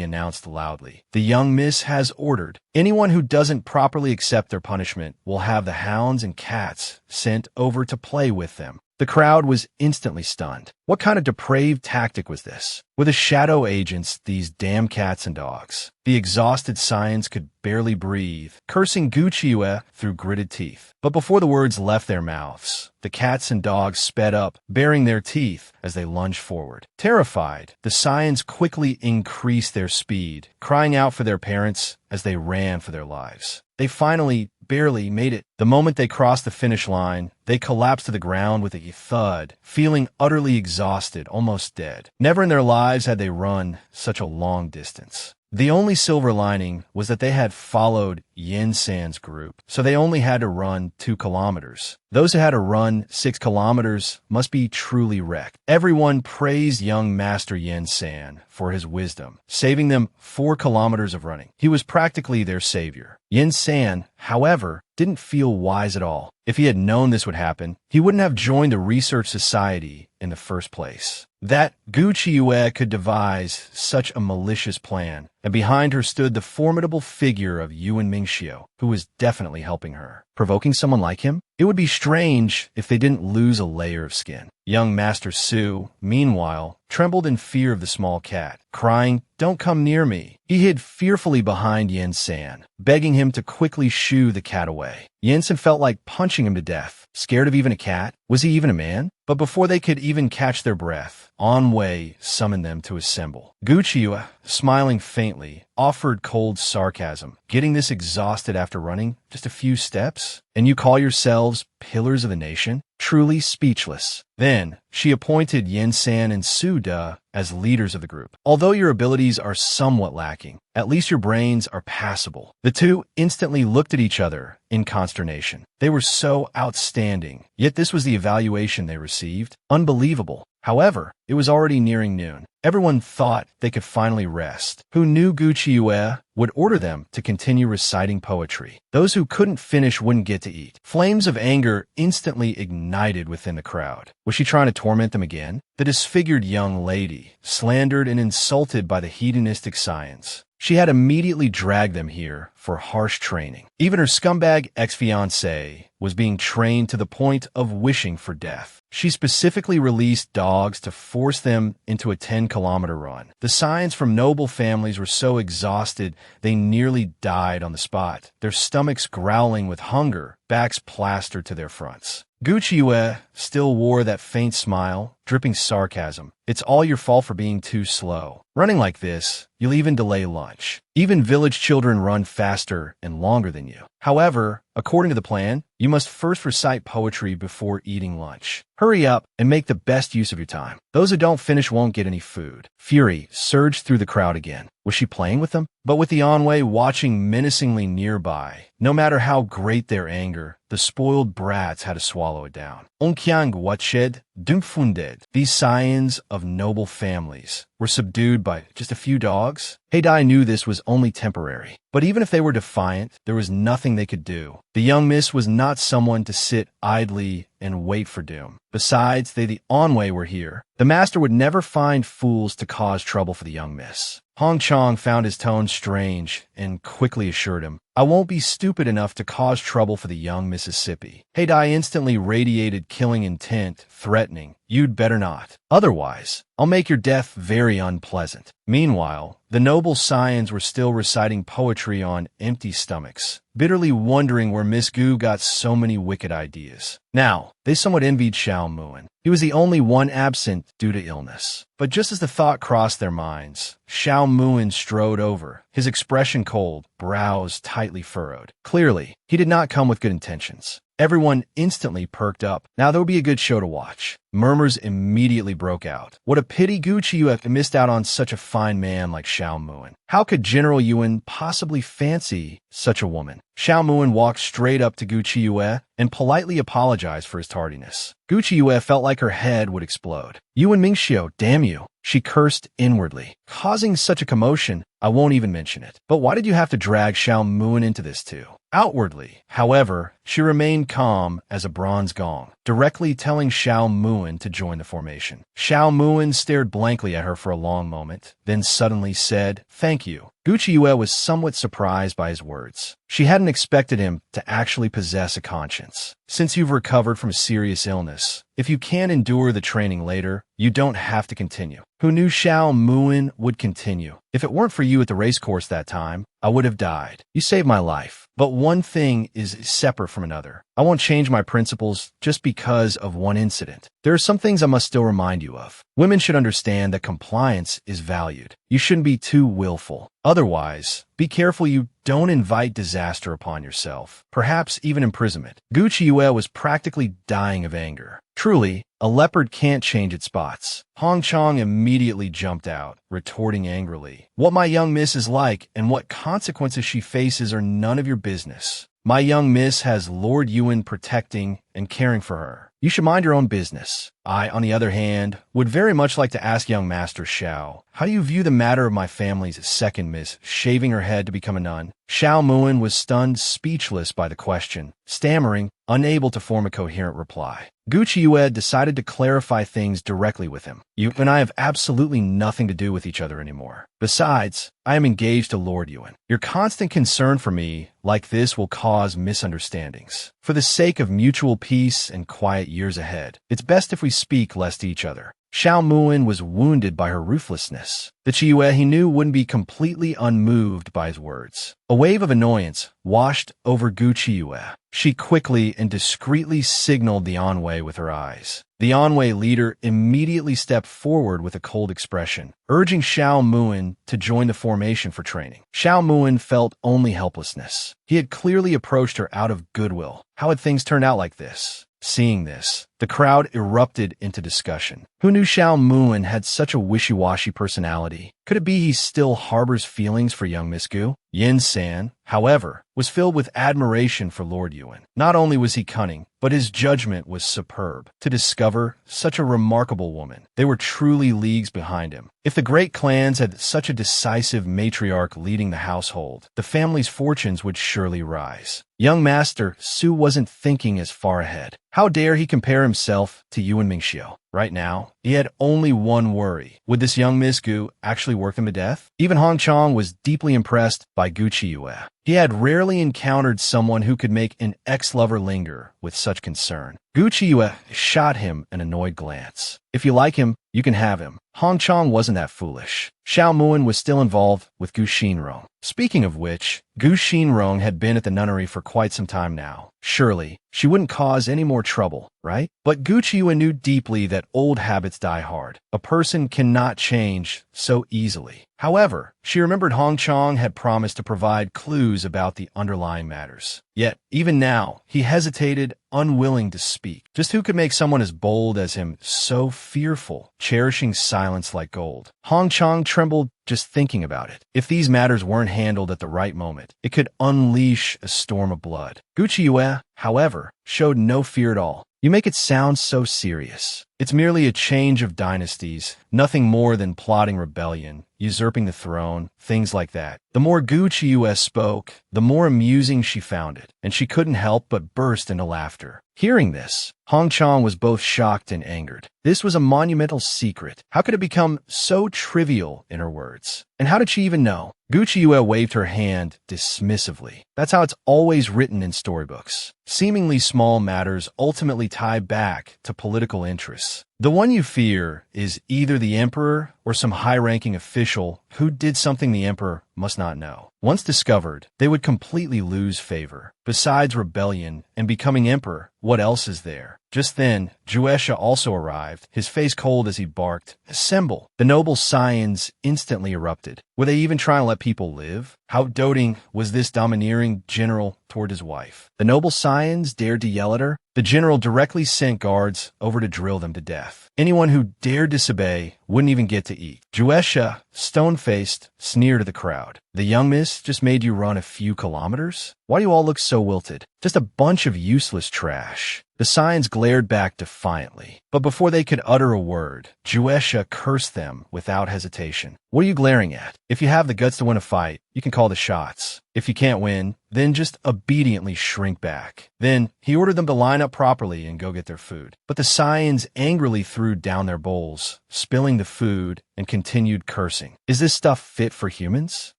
announced loudly, "The young Miss has ordered. Anyone who doesn't properly accept their punishment will have the hounds and cats sent over to play with them." The crowd was instantly stunned. What kind of depraved tactic was this? With the shadow agents, these damn cats and dogs. The exhausted scions could barely breathe, cursing Gu Qiuyue through gritted teeth. But before the words left their mouths, the cats and dogs sped up, baring their teeth as they lunged forward. Terrified, the scions quickly increased their speed, crying out for their parents as they ran for their lives. They finally barely made it. The moment they crossed the finish line, they collapsed to the ground with a thud, feeling utterly exhausted, almost dead. Never in their lives had they run such a long distance. The only silver lining was that they had followed Yin San's group, so they only had to run 2 kilometers. Those who had to run 6 kilometers must be truly wrecked. Everyone praised young Master Yin San for his wisdom, saving them 4 kilometers of running. He was practically their savior. Yin San, however, didn't feel wise at all. If he had known this would happen, he wouldn't have joined the research society in the first place. That Gu Qiuyue could devise such a malicious plan, and behind her stood the formidable figure of Yuan Mingxiu, who was definitely helping her. Provoking someone like him? It would be strange if they didn't lose a layer of skin. Young Master Su, meanwhile, trembled in fear of the small cat, crying, "Don't come near me." He hid fearfully behind Yin San, begging him to quickly shoo the cat away. Yin San felt like punching him to death. Scared of even a cat? Was he even a man? But before they could even catch their breath, An Wei summoned them to assemble. Gu Qiuyue, smiling faintly, offered cold sarcasm. Getting this exhausted after running just a few steps? And you call yourselves pillars of the nation? Truly speechless. Then, she appointed Yin San and Su De as leaders of the group. Although your abilities are somewhat lacking, at least your brains are passable. The two instantly looked at each other in consternation. They were so outstanding, yet this was the evaluation they received. Unbelievable. However, it was already nearing noon. Everyone thought they could finally rest. Who knew Gu Qiuyue would order them to continue reciting poetry. Those who couldn't finish wouldn't get to eat. Flames of anger instantly ignited within the crowd. Was she trying to torment them again? The disfigured young lady, slandered and insulted by the hedonistic scions. She had immediately dragged them here for harsh training. Even her scumbag ex-fiancé was being trained to the point of wishing for death. She specifically released dogs to force them into a 10-kilometer run. The scions from noble families were so exhausted they nearly died on the spot, their stomachs growling with hunger, backs plastered to their fronts. Gu Qiuyue still wore that faint smile, dripping sarcasm. It's all your fault for being too slow. Running like this, you'll even delay lunch. Even village children run faster and longer than you. However, according to the plan, you must first recite poetry before eating lunch. Hurry up and make the best use of your time. Those who don't finish won't get any food. Fury surged through the crowd again. Was she playing with them? But with the Anwei watching menacingly nearby, no matter how great their anger, the spoiled brats had to swallow it down. Onkyang Watched, Dumfunded. These scions of noble families were subdued by just a few dogs. Heidai knew this was only temporary. But even if they were defiant, there was nothing they could do. The young miss was not someone to sit idly and wait for doom. Besides, they the Anwei were here. The master would never find fools to cause trouble for the young miss. Hong Chong found his tone strange and quickly assured him, I won't be stupid enough to cause trouble for the young Mississippi. Heidai instantly radiated killing intent, threatening, You'd better not. Otherwise, I'll make your death very unpleasant. Meanwhile, the noble scions were still reciting poetry on empty stomachs, bitterly wondering where Miss Gu got so many wicked ideas. Now, they somewhat envied Xiao Muan. He was the only one absent due to illness. But just as the thought crossed their minds, Xiao Muan strode over, his expression cold, brows tightly furrowed. Clearly, he did not come with good intentions. Everyone instantly perked up. Now there would be a good show to watch. Murmurs immediately broke out. What a pity Gu Qiyu missed out on such a fine man like Xiao Muan. How could General Yuan possibly fancy such a woman? Xiao Muan walked straight up to Gu Qiyu and politely apologized for his tardiness. Gu Qiyu felt like her head would explode. Yuan Mingxiu, damn you, she cursed inwardly. Causing such a commotion, I won't even mention it. But why did you have to drag Xiao Muan into this too? Outwardly, however, she remained calm as a bronze gong, directly telling Xiao Muan to join the formation. Xiao Muan stared blankly at her for a long moment, then suddenly said, Thank you. Gu Qiyu was somewhat surprised by his words. She hadn't expected him to actually possess a conscience. Since you've recovered from a serious illness, if you can't endure the training later, you don't have to continue. Who knew Xiao Muan would continue? If it weren't for you at the racecourse that time, I would have died. You saved my life. But one thing is separate from another. I won't change my principles just because of one incident. There are some things I must still remind you of. Women should understand that compliance is valued. You shouldn't be too willful. Otherwise, be careful you don't invite disaster upon yourself, perhaps even imprisonment. Gu Qiyu was practically dying of anger. Truly, a leopard can't change its spots. Hong Chong immediately jumped out, retorting angrily. What my young miss is like and what consequences she faces are none of your business. My young miss has Lord Yuan protecting and caring for her. You should mind your own business. I, on the other hand, would very much like to ask young Master Xiao, how do you view the matter of my family's second miss shaving her head to become a nun? Xiao Muan was stunned speechless by the question, stammering, unable to form a coherent reply. Gu Qiyu decided to clarify things directly with him. You and I have absolutely nothing to do with each other anymore. Besides, I am engaged to Lord Yuan. Your constant concern for me like this will cause misunderstandings. For the sake of mutual peace and quiet years ahead, it's best if we speak less to each other. Xiao Muan was wounded by her ruthlessness. The Qiyu he knew wouldn't be completely unmoved by his words. A wave of annoyance washed over Gu Qiyu. She quickly and discreetly signaled the Anwei with her eyes. The Anwei leader immediately stepped forward with a cold expression, urging Xiao Muan to join the formation for training. Xiao Muan felt only helplessness. He had clearly approached her out of goodwill. How had things turned out like this? Seeing this, the crowd erupted into discussion. Who knew Xiao Muan had such a wishy-washy personality? Could it be he still harbors feelings for young Miss Gu? Yin San, however, was filled with admiration for Lord Yuan. Not only was he cunning, but his judgment was superb. To discover such a remarkable woman, they were truly leagues behind him. If the great clans had such a decisive matriarch leading the household, the family's fortunes would surely rise. Young Master Su wasn't thinking as far ahead. How dare he compare himself to Yuan Mingxiu? Right now, he had only one worry. Would this young Miss Gu actually work him to death? Even Hong Chong was deeply impressed by Gu Qiyu. He had rarely encountered someone who could make an ex-lover linger with such concern. Gu Qiyu shot him an annoyed glance. If you like him, you can have him. Hong Chong wasn't that foolish. Xiao Muan was still involved with Gu Xinrong. Speaking of which, Gu Xinrong had been at the nunnery for quite some time now. Surely, she wouldn't cause any more trouble, right? But Gu Qiyu knew deeply that that old habits die hard. A person cannot change so easily. However, she remembered Hong Chong had promised to provide clues about the underlying matters. Yet, even now, he hesitated, unwilling to speak. Just who could make someone as bold as him so fearful, cherishing silence like gold? Hong Chong trembled just thinking about it. If these matters weren't handled at the right moment, it could unleash a storm of blood. Gucci Yue, however, showed no fear at all. You make it sound so serious. It's merely a change of dynasties, nothing more than plotting rebellion, usurping the throne, things like that. The more Gucci Yue spoke, the more amusing she found it, and she couldn't help but burst into laughter. Hearing this, Hong Chong was both shocked and angered. This was a monumental secret. How could it become so trivial in her words? And how did she even know? Gucci Yue waved her hand dismissively. That's how it's always written in storybooks. Seemingly small matters ultimately tie back to political interests. The one you fear is either the emperor or some high-ranking official who did something the emperor must not know. Once discovered, they would completely lose favor. Besides rebellion and becoming emperor, what else is there? Just then, Juesha also arrived, his face cold as he barked, "Assemble!" The noble scions instantly erupted. Were they even trying to let people live? How doting was this domineering general toward his wife? The noble scions dared to yell at her? The general directly sent guards over to drill them to death. Anyone who dared disobey wouldn't even get to eat. Juesha, stone-faced, sneered at the crowd. The young miss just made you run a few kilometers? Why do you all look so wilted? Just a bunch of useless trash. The scions glared back defiantly. But before they could utter a word, Juesha cursed them without hesitation. What are you glaring at? If you have the guts to win a fight, you can call the shots. If you can't win, then just obediently shrink back. Then he ordered them to line up properly and go get their food. But the scions angrily threw down their bowls, spilling the food, and continued cursing. Is this stuff fit for humans?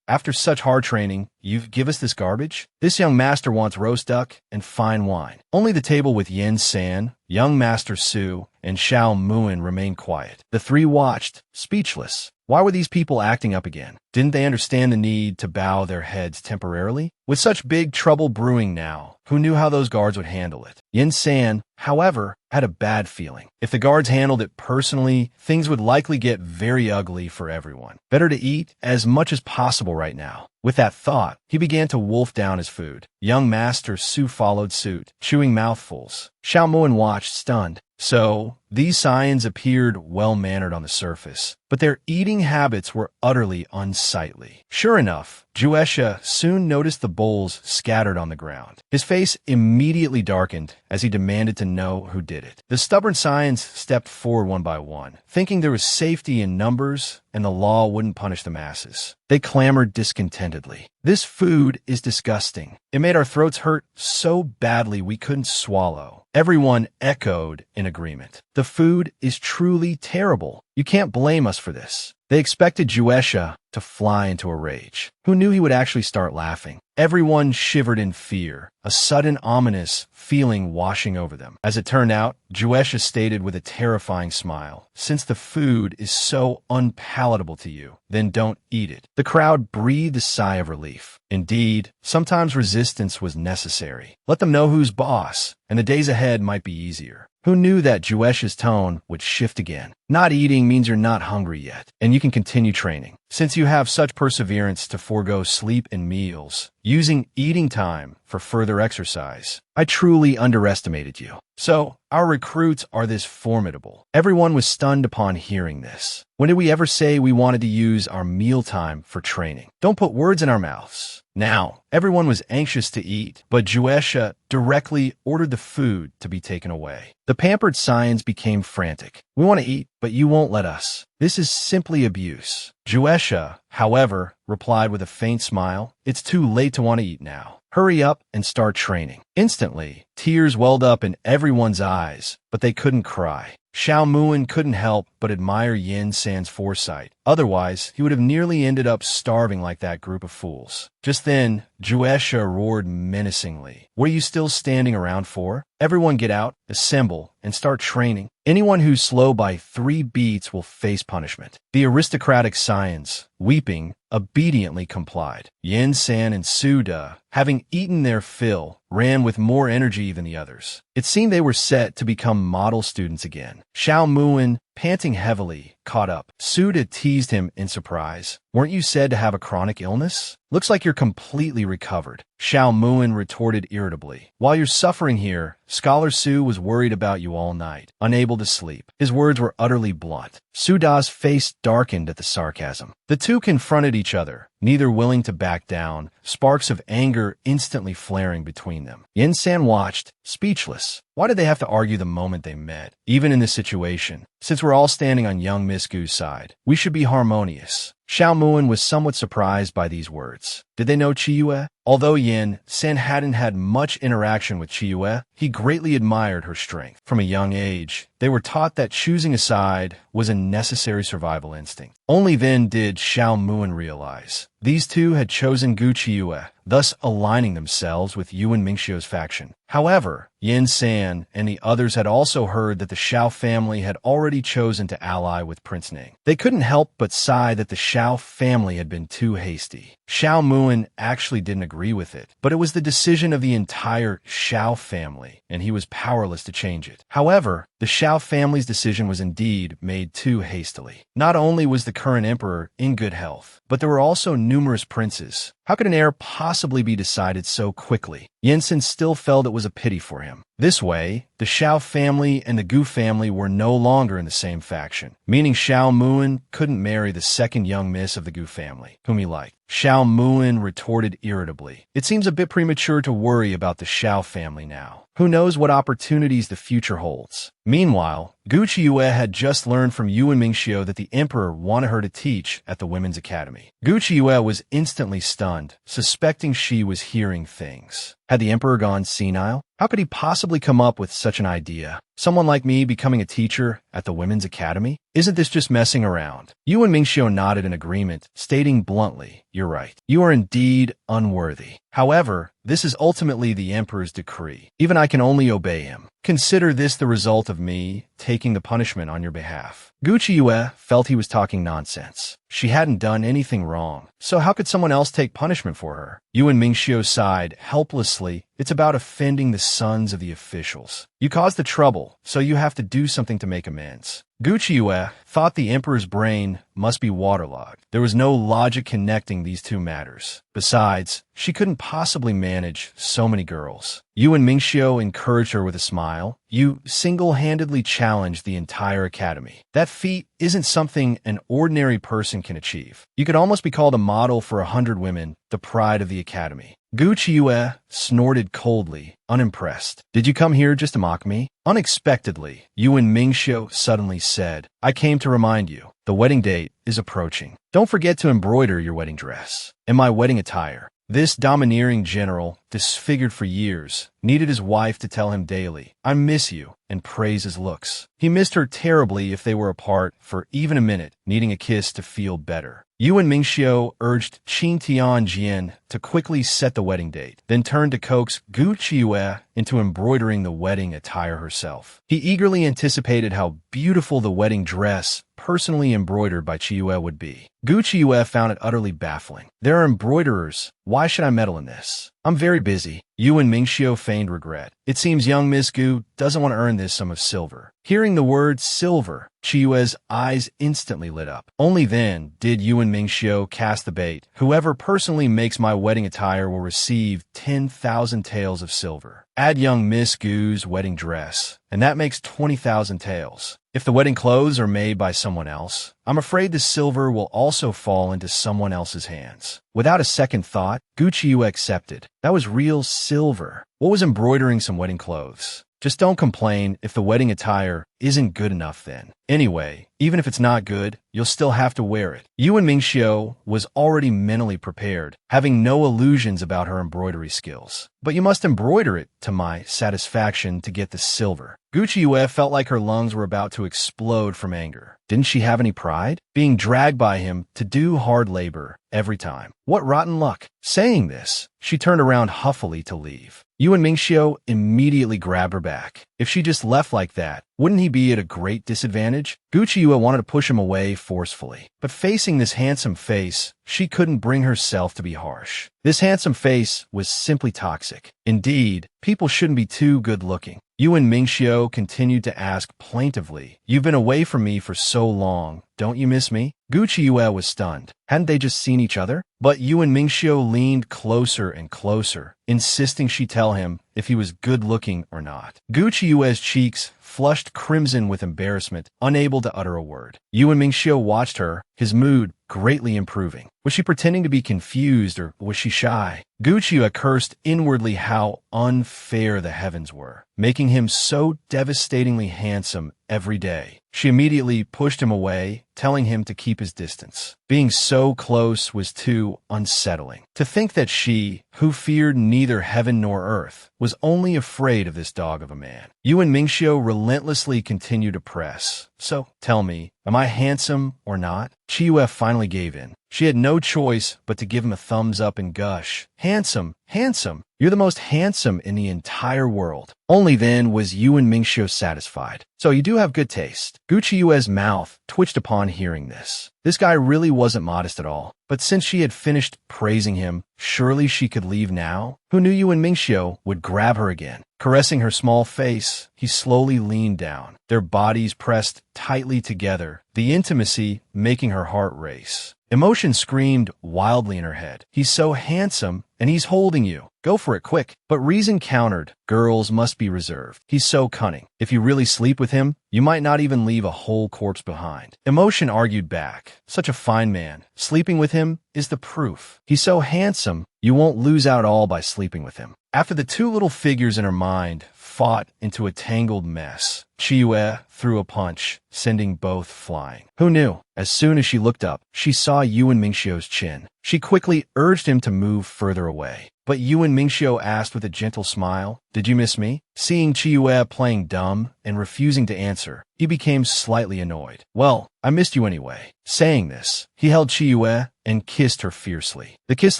After such hard training, you give us this garbage? This young master wants roast duck and fine wine. Only the table with Yin San, young master Su, and Xiao Muin remained quiet. The three watched, speechless. Why were these people acting up again? Didn't they understand the need to bow their heads temporarily? With such big trouble brewing now, who knew how those guards would handle it? Yin San, however, had a bad feeling. If the guards handled it personally, things would likely get very ugly for everyone. Better to eat as much as possible right now. With that thought, he began to wolf down his food. Young Master Su followed suit, chewing mouthfuls. Xiao Muin watched, stunned. So, these scions appeared well-mannered on the surface, but their eating habits were utterly unsightly. Sure enough, Juesha soon noticed the bowls scattered on the ground. His face immediately darkened as he demanded to know who did it. The stubborn scions stepped forward one by one, thinking there was safety in numbers and the law wouldn't punish the masses. They clamored discontentedly. "This food is disgusting. It made our throats hurt so badly we couldn't swallow." Everyone echoed in agreement. "The food is truly terrible. You can't blame us for this." They expected Juesha to fly into a rage. Who knew he would actually start laughing? Everyone shivered in fear, a sudden ominous feeling washing over them. As it turned out, Juesha stated with a terrifying smile, "Since the food is so unpalatable to you, then don't eat it." The crowd breathed a sigh of relief. Indeed, sometimes resistance was necessary. Let them know who's boss, and the days ahead might be easier. Who knew that Juesha's tone would shift again? Not eating means you're not hungry yet, and you can continue training. Since you have such perseverance to forego sleep and meals, using eating time for further exercise, I truly underestimated you. So, our recruits are this formidable. Everyone was stunned upon hearing this. When did we ever say we wanted to use our mealtime for training? Don't put words in our mouths. Now, everyone was anxious to eat, but Juesha directly ordered the food to be taken away. The pampered scions became frantic. "We want to eat, but you won't let us. This is simply abuse." Juesha, however, replied with a faint smile, "It's too late to want to eat now. Hurry up and start training." Instantly, tears welled up in everyone's eyes, but they couldn't cry. Xiao Muin couldn't help but admire Yin San's foresight. Otherwise, he would have nearly ended up starving like that group of fools. Just then, Juesha roared menacingly. "What are you still standing around for? Everyone get out, assemble, and start training. Anyone who's slow by 3 beats will face punishment." The aristocratic scions, weeping, obediently complied. Yin San and Su De, having eaten their fill, ran with more energy than the others. It seemed they were set to become model students again. Xiao Muin, panting heavily, caught up. Suda teased him in surprise. Weren't you said to have a chronic illness? Looks like you're completely recovered. Xiao Muin retorted irritably. While you're suffering here, Scholar Su was worried about you all night, unable to sleep. His words were utterly blunt. Suda's face darkened at the sarcasm. The two confronted each other, neither willing to back down, sparks of anger instantly flaring between them. Yin-san watched, speechless. Why did they have to argue the moment they met? Even in this situation, since we're all standing on young Miss Gu's side, we should be harmonious. Xiao Muin was somewhat surprised by these words. Did they know Chiyue? Although Yin-san hadn't had much interaction with Chiyue, he greatly admired her strength. From a young age, they were taught that choosing a side was a necessary survival instinct. Only then did Xiao Muin realize these two had chosen Gu Chiyue, thus aligning themselves with Yuan Mingxiu's faction. However, Yin-san and the others had also heard that the Xiao family had already chosen to ally with Prince Ning. They couldn't help but sigh that the Xiao family had been too hasty. Xiao Muin actually didn't agree with it, but it was the decision of the entire Xiao family, and he was powerless to change it. However, the Xiao family's decision was indeed made too hastily. Not only was the current emperor in good health, but there were also numerous princes. How could an heir possibly be decided so quickly? Yin-san still felt it was a pity for him. This way, the Xiao family and the Gu family were no longer in the same faction, meaning Xiao Muin couldn't marry the second young miss of the Gu family, whom he liked. Xiao Muin retorted irritably. It seems a bit premature to worry about the Xiao family now. Who knows what opportunities the future holds? Meanwhile, Gu Chiyue had just learned from Yuan Mingxiu that the emperor wanted her to teach at the Women's Academy. Gu Chiyue was instantly stunned, suspecting she was hearing things. Had the emperor gone senile? How could he possibly come up with such an idea? Someone like me becoming a teacher at the Women's Academy? Isn't this just messing around? Yuan Mingxiu nodded in agreement, stating bluntly, "You're right. You are indeed unworthy. However, this is ultimately the emperor's decree. Even I can only obey him. Consider this the result of me taking the punishment on your behalf." Gu Chiyue felt he was talking nonsense. She hadn't done anything wrong, so how could someone else take punishment for her? Yuan Mingxiu sighed helplessly. It's about offending the sons of the officials. You caused the trouble, so you have to do something to make amends. Gu Chiyue thought the emperor's brain must be waterlogged. There was no logic connecting these two matters. Besides, she couldn't possibly manage so many girls. Yuan Mingxiu encouraged her with a smile. You single-handedly challenged the entire academy. That feat isn't something an ordinary person can achieve. You could almost be called a model for 100 women, the pride of the academy. Gu Chiyue snorted coldly, unimpressed. Did you come here just to mock me? Unexpectedly, Yuan Mingxiu suddenly said, I came to remind you, the wedding date is approaching. Don't forget to embroider your wedding dress and my wedding attire. This domineering general, disfigured for years, needed his wife to tell him daily, I miss you, and praise his looks. He missed her terribly if they were apart for even a minute, needing a kiss to feel better. Yuan Mingxiu urged Qin Tianjian to quickly set the wedding date, then turned to coax Gu Chiyue into embroidering the wedding attire herself. He eagerly anticipated how beautiful the wedding dress personally embroidered by Chiyue would be. Gu Chiyue found it utterly baffling. There are embroiderers. Why should I meddle in this? I'm very busy. Yuan Mingxiu feigned regret. It seems young Miss Gu doesn't want to earn this sum of silver. Hearing the word silver, Chiyue's eyes instantly lit up. Only then did Yuan Mingxiu cast the bait. Whoever personally makes my wedding attire will receive 10,000 taels of silver. Add young Miss Gu's wedding dress, and that makes 20,000 taels. If the wedding clothes are made by someone else, I'm afraid the silver will also fall into someone else's hands. Without a second thought, Gu Chiyue accepted. That was real silver. What was embroidering some wedding clothes? Just don't complain if the wedding attire isn't good enough then. Anyway, even if it's not good, you'll still have to wear it. Yuan Mingxiu was already mentally prepared, having no illusions about her embroidery skills. But you must embroider it to my satisfaction to get the silver. Gu Chiyue felt like her lungs were about to explode from anger. Didn't she have any pride? Being dragged by him to do hard labor every time. What rotten luck. Saying this, she turned around huffily to leave. Yuan Mingxiu immediately grabbed her back. If she just left like that, wouldn't he be at a great disadvantage? Gu Chiyue wanted to push him away forcefully, but facing this handsome face, she couldn't bring herself to be harsh. This handsome face was simply toxic. Indeed, people shouldn't be too good-looking. Yuan Mingxiu continued to ask plaintively, "You've been away from me for so long. Don't you miss me?" Gu Chiyue was stunned. Hadn't they just seen each other? But Yuan Mingxiu leaned closer and closer, insisting she tell him if he was good-looking or not. Gu Chiyue's cheeks flushed crimson with embarrassment, unable to utter a word. Yuan Mingxiu watched her, his mood greatly improving. Was she pretending to be confused, or was she shy? Gu Chiyue cursed inwardly how unfair the heavens were, making him so devastatingly handsome every day. She immediately pushed him away, telling him to keep his distance. Being so close was too unsettling. To think that she, who feared neither heaven nor earth, was only afraid of this dog of a man. Yuan Mingxiu relentlessly continued to press. "So, tell me, am I handsome or not?" Chiyue finally gave in. She had no choice but to give him a thumbs up and gush. "Handsome, handsome. You're the most handsome in the entire world." Only then was Yuan Mingxiu satisfied. "So you do have good taste." Gu Chiyue's mouth twitched upon hearing this. This guy really wasn't modest at all. But since she had finished praising him, surely she could leave now? Who knew Yuan Mingxiu would grab her again? Caressing her small face, he slowly leaned down. Their bodies pressed tightly together, the intimacy making her heart race. Emotion screamed wildly in her head. "He's so handsome, and he's holding you. Go for it quick." But reason countered, "Girls must be reserved. He's so cunning. If you really sleep with him, you might not even leave a whole corpse behind." Emotion argued back. "Such a fine man. Sleeping with him is the proof. He's so handsome, you won't lose out all by sleeping with him." After the two little figures in her mind fought into a tangled mess, Chiyue threw a punch, sending both flying. Who knew? As soon as she looked up, she saw Yuan Mingxiu's chin. She quickly urged him to move further away. But Yuan Mingxiu asked with a gentle smile, "Did you miss me?" Seeing Chiyue playing dumb and refusing to answer, he became slightly annoyed. "Well, I missed you anyway." Saying this, he held Chiyue and kissed her fiercely. The kiss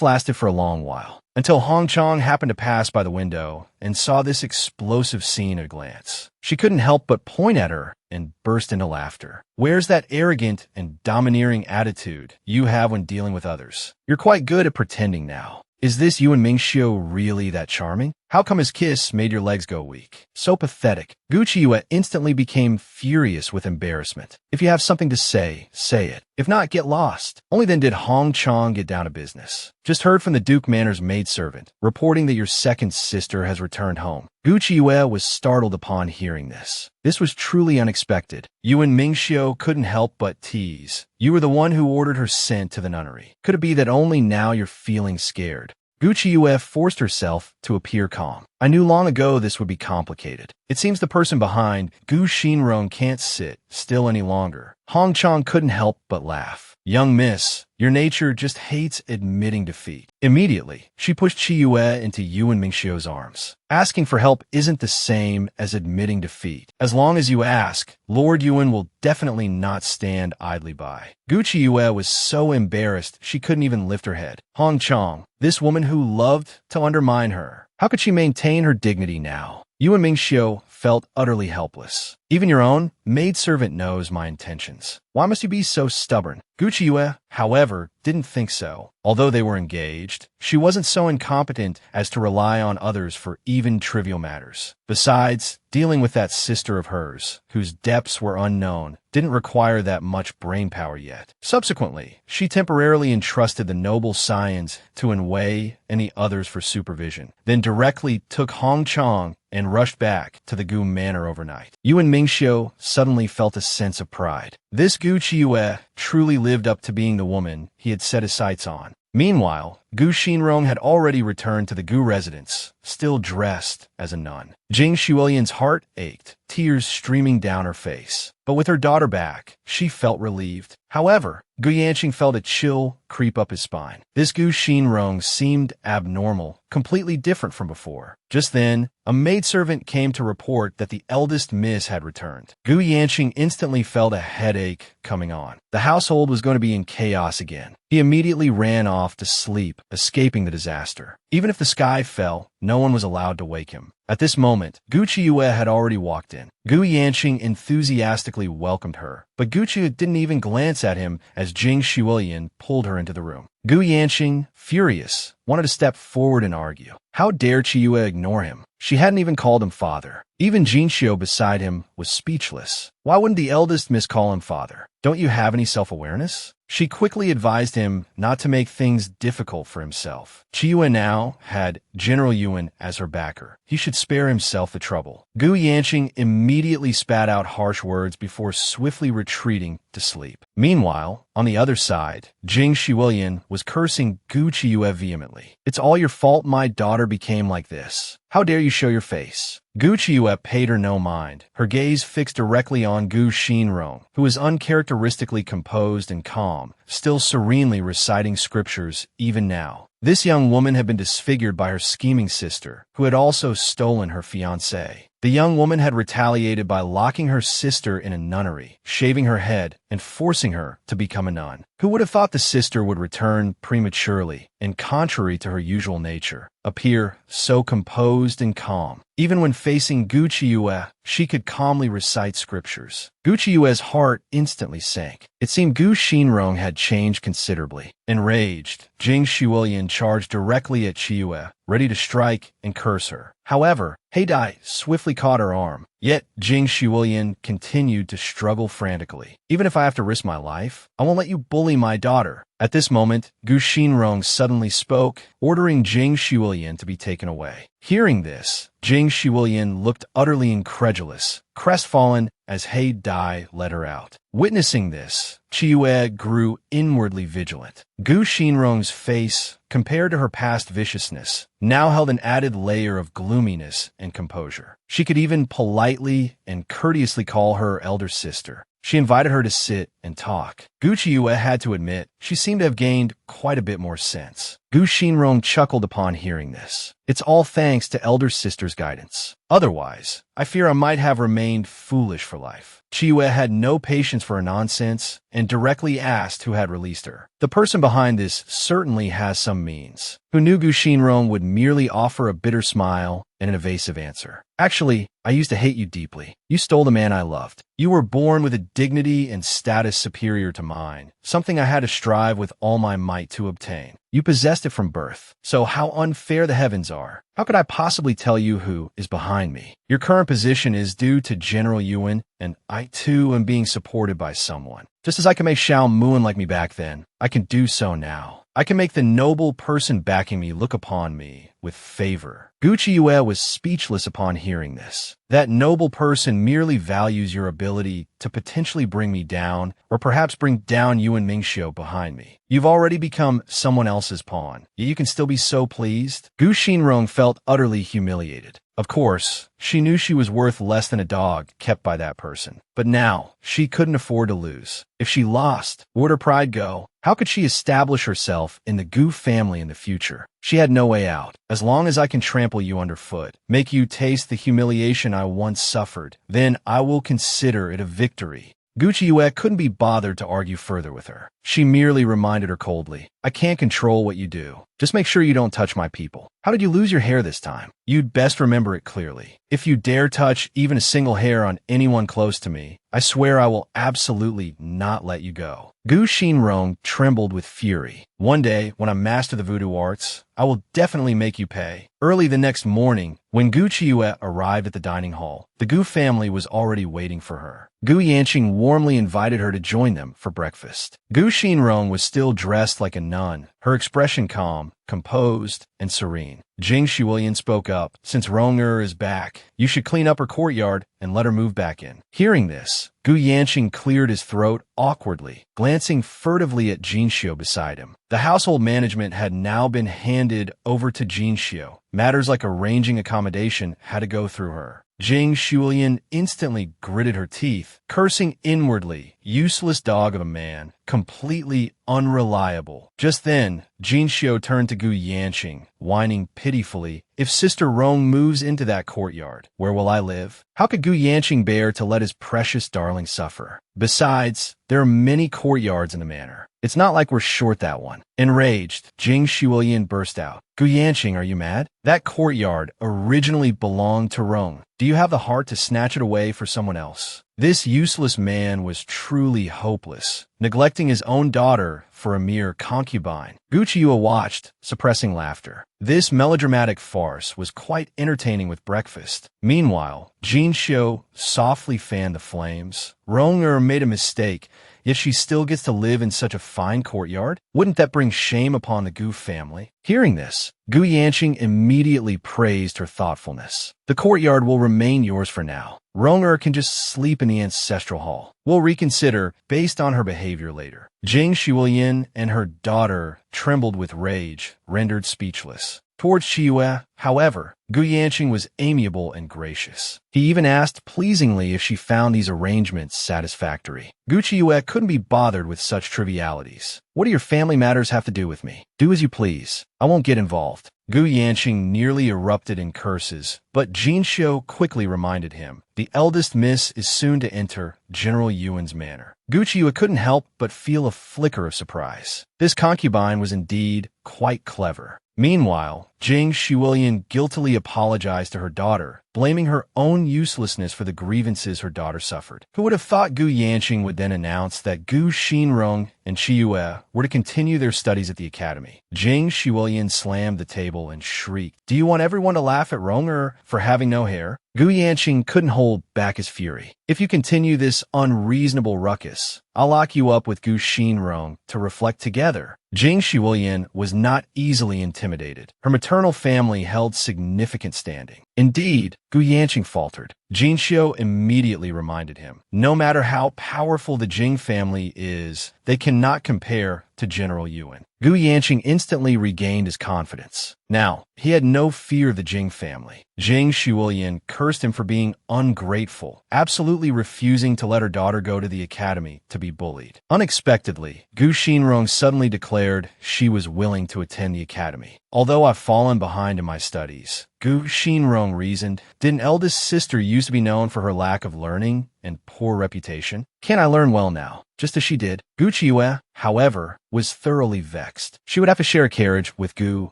lasted for a long while, until Hong Chong happened to pass by the window and saw this explosive scene at a glance. She couldn't help but point at her and burst into laughter. "Where's that arrogant and domineering attitude you have when dealing with others? You're quite good at pretending now. Is this Yuan Mingxiu really that charming? How come his kiss made your legs go weak? So pathetic." Gu Chiyue instantly became furious with embarrassment. "If you have something to say, say it. If not, get lost." Only then did Hong Chong get down to business. "Just heard from the Duke Manor's maidservant, reporting that your second sister has returned home." Gu Chiyue was startled upon hearing this. This was truly unexpected. Yuan Mingxiu couldn't help but tease. "You were the one who ordered her sent to the nunnery. Could it be that only now you're feeling scared?" Gu Chiyue forced herself to appear calm. "I knew long ago this would be complicated. It seems the person behind Gu Xinrong can't sit still any longer." Hong Chong couldn't help but laugh. "Young miss, your nature just hates admitting defeat." Immediately, she pushed Chiyue into Yuan Mingxiu's arms. "Asking for help isn't the same as admitting defeat. As long as you ask, Lord Yuan will definitely not stand idly by." Gu Chiyue was so embarrassed she couldn't even lift her head. Hong Chong, this woman who loved to undermine her, how could she maintain her dignity now? Yuan Mingxiu felt utterly helpless. "Even your own maidservant knows my intentions. Why must you be so stubborn?" Gu Chiyue, however, didn't think so. Although they were engaged, she wasn't so incompetent as to rely on others for even trivial matters. Besides, dealing with that sister of hers, whose depths were unknown, didn't require that much brainpower yet. Subsequently, she temporarily entrusted the noble scions to Enwei and the others for supervision, then directly took Hong Chong and rushed back to the Gu Manor overnight. Yuan Mingxiu suddenly felt a sense of pride. This Gu Chiyue truly lived up to being the woman he had set his sights on. Meanwhile, Gu Xinrong had already returned to the Gu residence, still dressed as a nun. Jing Shuilian's heart ached, tears streaming down her face. But with her daughter back, she felt relieved. However, Gu Yanqing felt a chill creep up his spine. This Gu Xinrong seemed abnormal, completely different from before. Just then, a maidservant came to report that the eldest miss had returned. Gu Yanqing instantly felt a headache coming on. The household was going to be in chaos again. He immediately ran off to sleep, escaping the disaster. Even if the sky fell, no one was allowed to wake him. At this moment, Gu Qiuyue had already walked in. Gu Yanqing enthusiastically welcomed her, but Gu Qiuyue didn't even glance at him as Jing Shuilian pulled her into the room. Gu Yanqing, furious, wanted to step forward and argue. How dare Qiuyue ignore him? She hadn't even called him father. Even Jinxiu beside him was speechless. Why wouldn't the eldest miss call him father? Don't you have any self-awareness? She quickly advised him not to make things difficult for himself. Qiuyue now had General Yuan as her backer. He should spare himself the trouble. Gu Yanqing immediately spat out harsh words before swiftly retreating to sleep. Meanwhile, on the other side, Jing Shuilian was cursing Gu Qiuyue vehemently. It's all your fault my daughter became like this. How dare you show your face? Gu Qiuyue paid her no mind, her gaze fixed directly on Gu Xinrong, who was uncharacteristically composed and calm, still serenely reciting scriptures even now. This young woman had been disfigured by her scheming sister, who had also stolen her fiancé. The young woman had retaliated by locking her sister in a nunnery, shaving her head, and forcing her to become a nun. Who would have thought the sister would return prematurely and, contrary to her usual nature, appear so composed and calm? Even when facing Gu Qiuyue, she could calmly recite scriptures. Gu Qiuye's heart instantly sank. It seemed Gu Xinrong had changed considerably. Enraged, Jing Shuilian charged directly at Qiuyue, ready to strike and curse her. However, Heidai swiftly caught her arm. Yet, Jing Shuilian continued to struggle frantically. Even if I have to risk my life, I won't let you bully my daughter. At this moment, Gu Xinrong suddenly spoke, ordering Jing Shuilian to be taken away. Hearing this, Jing Shuilian looked utterly incredulous, crestfallen as Heidai led her out. Witnessing this, Qiuyue grew inwardly vigilant. Gu Xinrong's face, compared to her past viciousness, now held an added layer of gloominess and composure. She could even politely and courteously call her elder sister. She invited her to sit and talk. Gu Qiuyue had to admit she seemed to have gained quite a bit more sense. Gu Xinrong chuckled upon hearing this. It's all thanks to elder sister's guidance. Otherwise, I fear I might have remained foolish for life. Qiuyue had no patience for her nonsense and directly asked who had released her. The person behind this certainly has some means. Who knew Gu Xinrong would merely offer a bitter smile and an evasive answer. Actually, I used to hate you deeply. You stole the man I loved. You were born with a dignity and status superior to mine, something I had to strive with all my might to obtain. You possessed it from birth. So how unfair the heavens are. How could I possibly tell you who is behind me? Your current position is due to General Yuan, and I too am being supported by someone. Just as I can make Xiao Muan like me back then, I can do so now. I can make the noble person backing me look upon me with favor. Gu Qiuyue was speechless upon hearing this. That noble person merely values your ability to potentially bring me down, or perhaps bring down Yuan Mingxiu behind me. You've already become someone else's pawn, yet you can still be so pleased? Gu Xinrong felt utterly humiliated. Of course, she knew she was worth less than a dog kept by that person. But now, she couldn't afford to lose. If she lost, where would her pride go? How could she establish herself in the Gu family in the future? She had no way out. As long as I can trample you underfoot, make you taste the humiliation I once suffered, then I will consider it a victory. Gu Qiuyue couldn't be bothered to argue further with her. She merely reminded her coldly, I can't control what you do. Just make sure you don't touch my people. How did you lose your hair this time? You'd best remember it clearly. If you dare touch even a single hair on anyone close to me, I swear I will absolutely not let you go. Gu Xinrong trembled with fury. One day, when I master the voodoo arts, I will definitely make you pay. Early the next morning, when Gu Qiuyue arrived at the dining hall, the Gu family was already waiting for her. Gu Yanqing warmly invited her to join them for breakfast. Gu Xinrong was still dressed like a nun, her expression calm, composed, and serene. Jing Shuilian spoke up. Since Rong-er is back, you should clean up her courtyard and let her move back in. Hearing this, Gu Yanqing cleared his throat awkwardly, glancing furtively at Jinxiu beside him. The household management had now been handed over to Jinxiu. Matters like arranging accommodation had to go through her. Jing Shuilian instantly gritted her teeth, cursing inwardly, useless dog of a man, completely unreliable. Just then, Jinxiu turned to Gu Yanqing, whining pitifully, if Sister Rong moves into that courtyard, where will I live? How could Gu Yanqing bear to let his precious darling suffer? Besides, there are many courtyards in the manor. It's not like we're short that one. Enraged, Jing Shuilian burst out. Gu Yanqing, are you mad? That courtyard originally belonged to Rong. Do you have the heart to snatch it away for someone else? This useless man was truly hopeless, neglecting his own daughter for a mere concubine. Gu Qiyu watched, suppressing laughter. This melodramatic farce was quite entertaining with breakfast. Meanwhile, Jin Xiu softly fanned the flames. Rong made a mistake, yet she still gets to live in such a fine courtyard? Wouldn't that bring shame upon the Gu family? Hearing this, Gu Yanqing immediately praised her thoughtfulness. The courtyard will remain yours for now. Rong can just sleep in the ancestral hall. We'll reconsider based on her behavior later. Jing Shuilian and her daughter trembled with rage, rendered speechless. Towards Shiyue, however, Gu Yanqing was amiable and gracious. He even asked pleasingly if she found these arrangements satisfactory. Gu Qiyu couldn't be bothered with such trivialities. What do your family matters have to do with me? Do as you please. I won't get involved. Gu Yanqing nearly erupted in curses, but Jin Xiu quickly reminded him, the eldest miss is soon to enter General Yuan's manor. Gu Qiyu couldn't help but feel a flicker of surprise. This concubine was indeed quite clever. Meanwhile, Jing Shuilian guiltily apologized to her daughter, blaming her own uselessness for the grievances her daughter suffered. Who would have thought Gu Yanqing would then announce that Gu Xinrong and Qiyue were to continue their studies at the academy? Jing Shuilian slammed the table and shrieked, "Do you want everyone to laugh at Rong for having no hair?" Gu Yanqing couldn't hold back his fury. If you continue this unreasonable ruckus, I'll lock you up with Gu Xinrong to reflect together. Jing Shuilian was not easily intimidated. Her maternal family held significant standing. Indeed, Gu Yanqing faltered. Jin Xiu immediately reminded him, no matter how powerful the Jing family is, they cannot compare to General Yuan. Gu Yanqing instantly regained his confidence. Now, he had no fear of the Jing family. Jing Shuilian cursed him for being ungrateful, absolutely refusing to let her daughter go to the academy to be bullied. Unexpectedly, Gu Xinrong suddenly declared she was willing to attend the academy. Although I've fallen behind in my studies, Gu Xinrong reasoned, did an eldest sister used to be known for her lack of learning and poor reputation? Can't I learn well now, just as she did? Gu Qiyu, however, was thoroughly vexed. She would have to share a carriage with Gu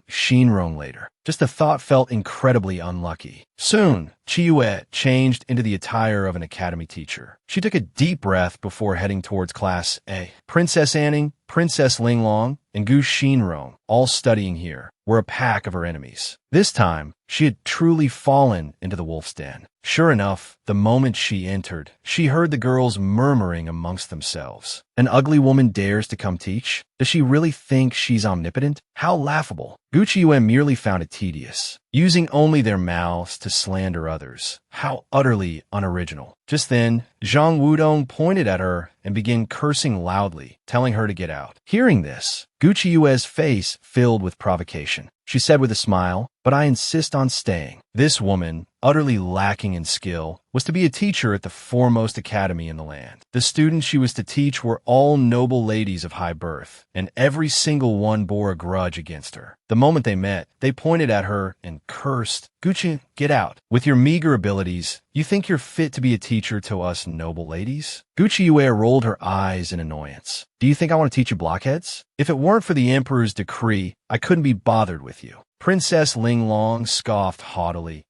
Xinrong later. Just the thought felt incredibly unlucky. Soon, Qiyu changed into the attire of an academy teacher. She took a deep breath before heading towards Class A. Princess Anning, Princess Linglong, and Gu Xinrong, all studying here, were a pack of her enemies. This time, she had truly fallen into the wolf's den. Sure enough, the moment she entered, she heard the girls murmuring amongst themselves. An ugly woman dares to come teach? Does she really think she's omnipotent? How laughable. Gu Qiyu merely found it tedious, using only their mouths to slander others. How utterly unoriginal. Just then, Zhang Wudong pointed at her and began cursing loudly, telling her to get out. Hearing this, Gu Qiyue's face filled with provocation. She said with a smile, "But I insist on staying." This woman, utterly lacking in skill, was to be a teacher at the foremost academy in the land. The students she was to teach were all noble ladies of high birth, and every single one bore a grudge against her. The moment they met, they pointed at her and cursed, "Gucci, get out. With your meager abilities, you think you're fit to be a teacher to us noble ladies?" Gu Qiyu rolled her eyes in annoyance. "Do you think I want to teach you blockheads? If it weren't for the emperor's decree, I couldn't be bothered with you." Princess Linglong scoffed haughtily.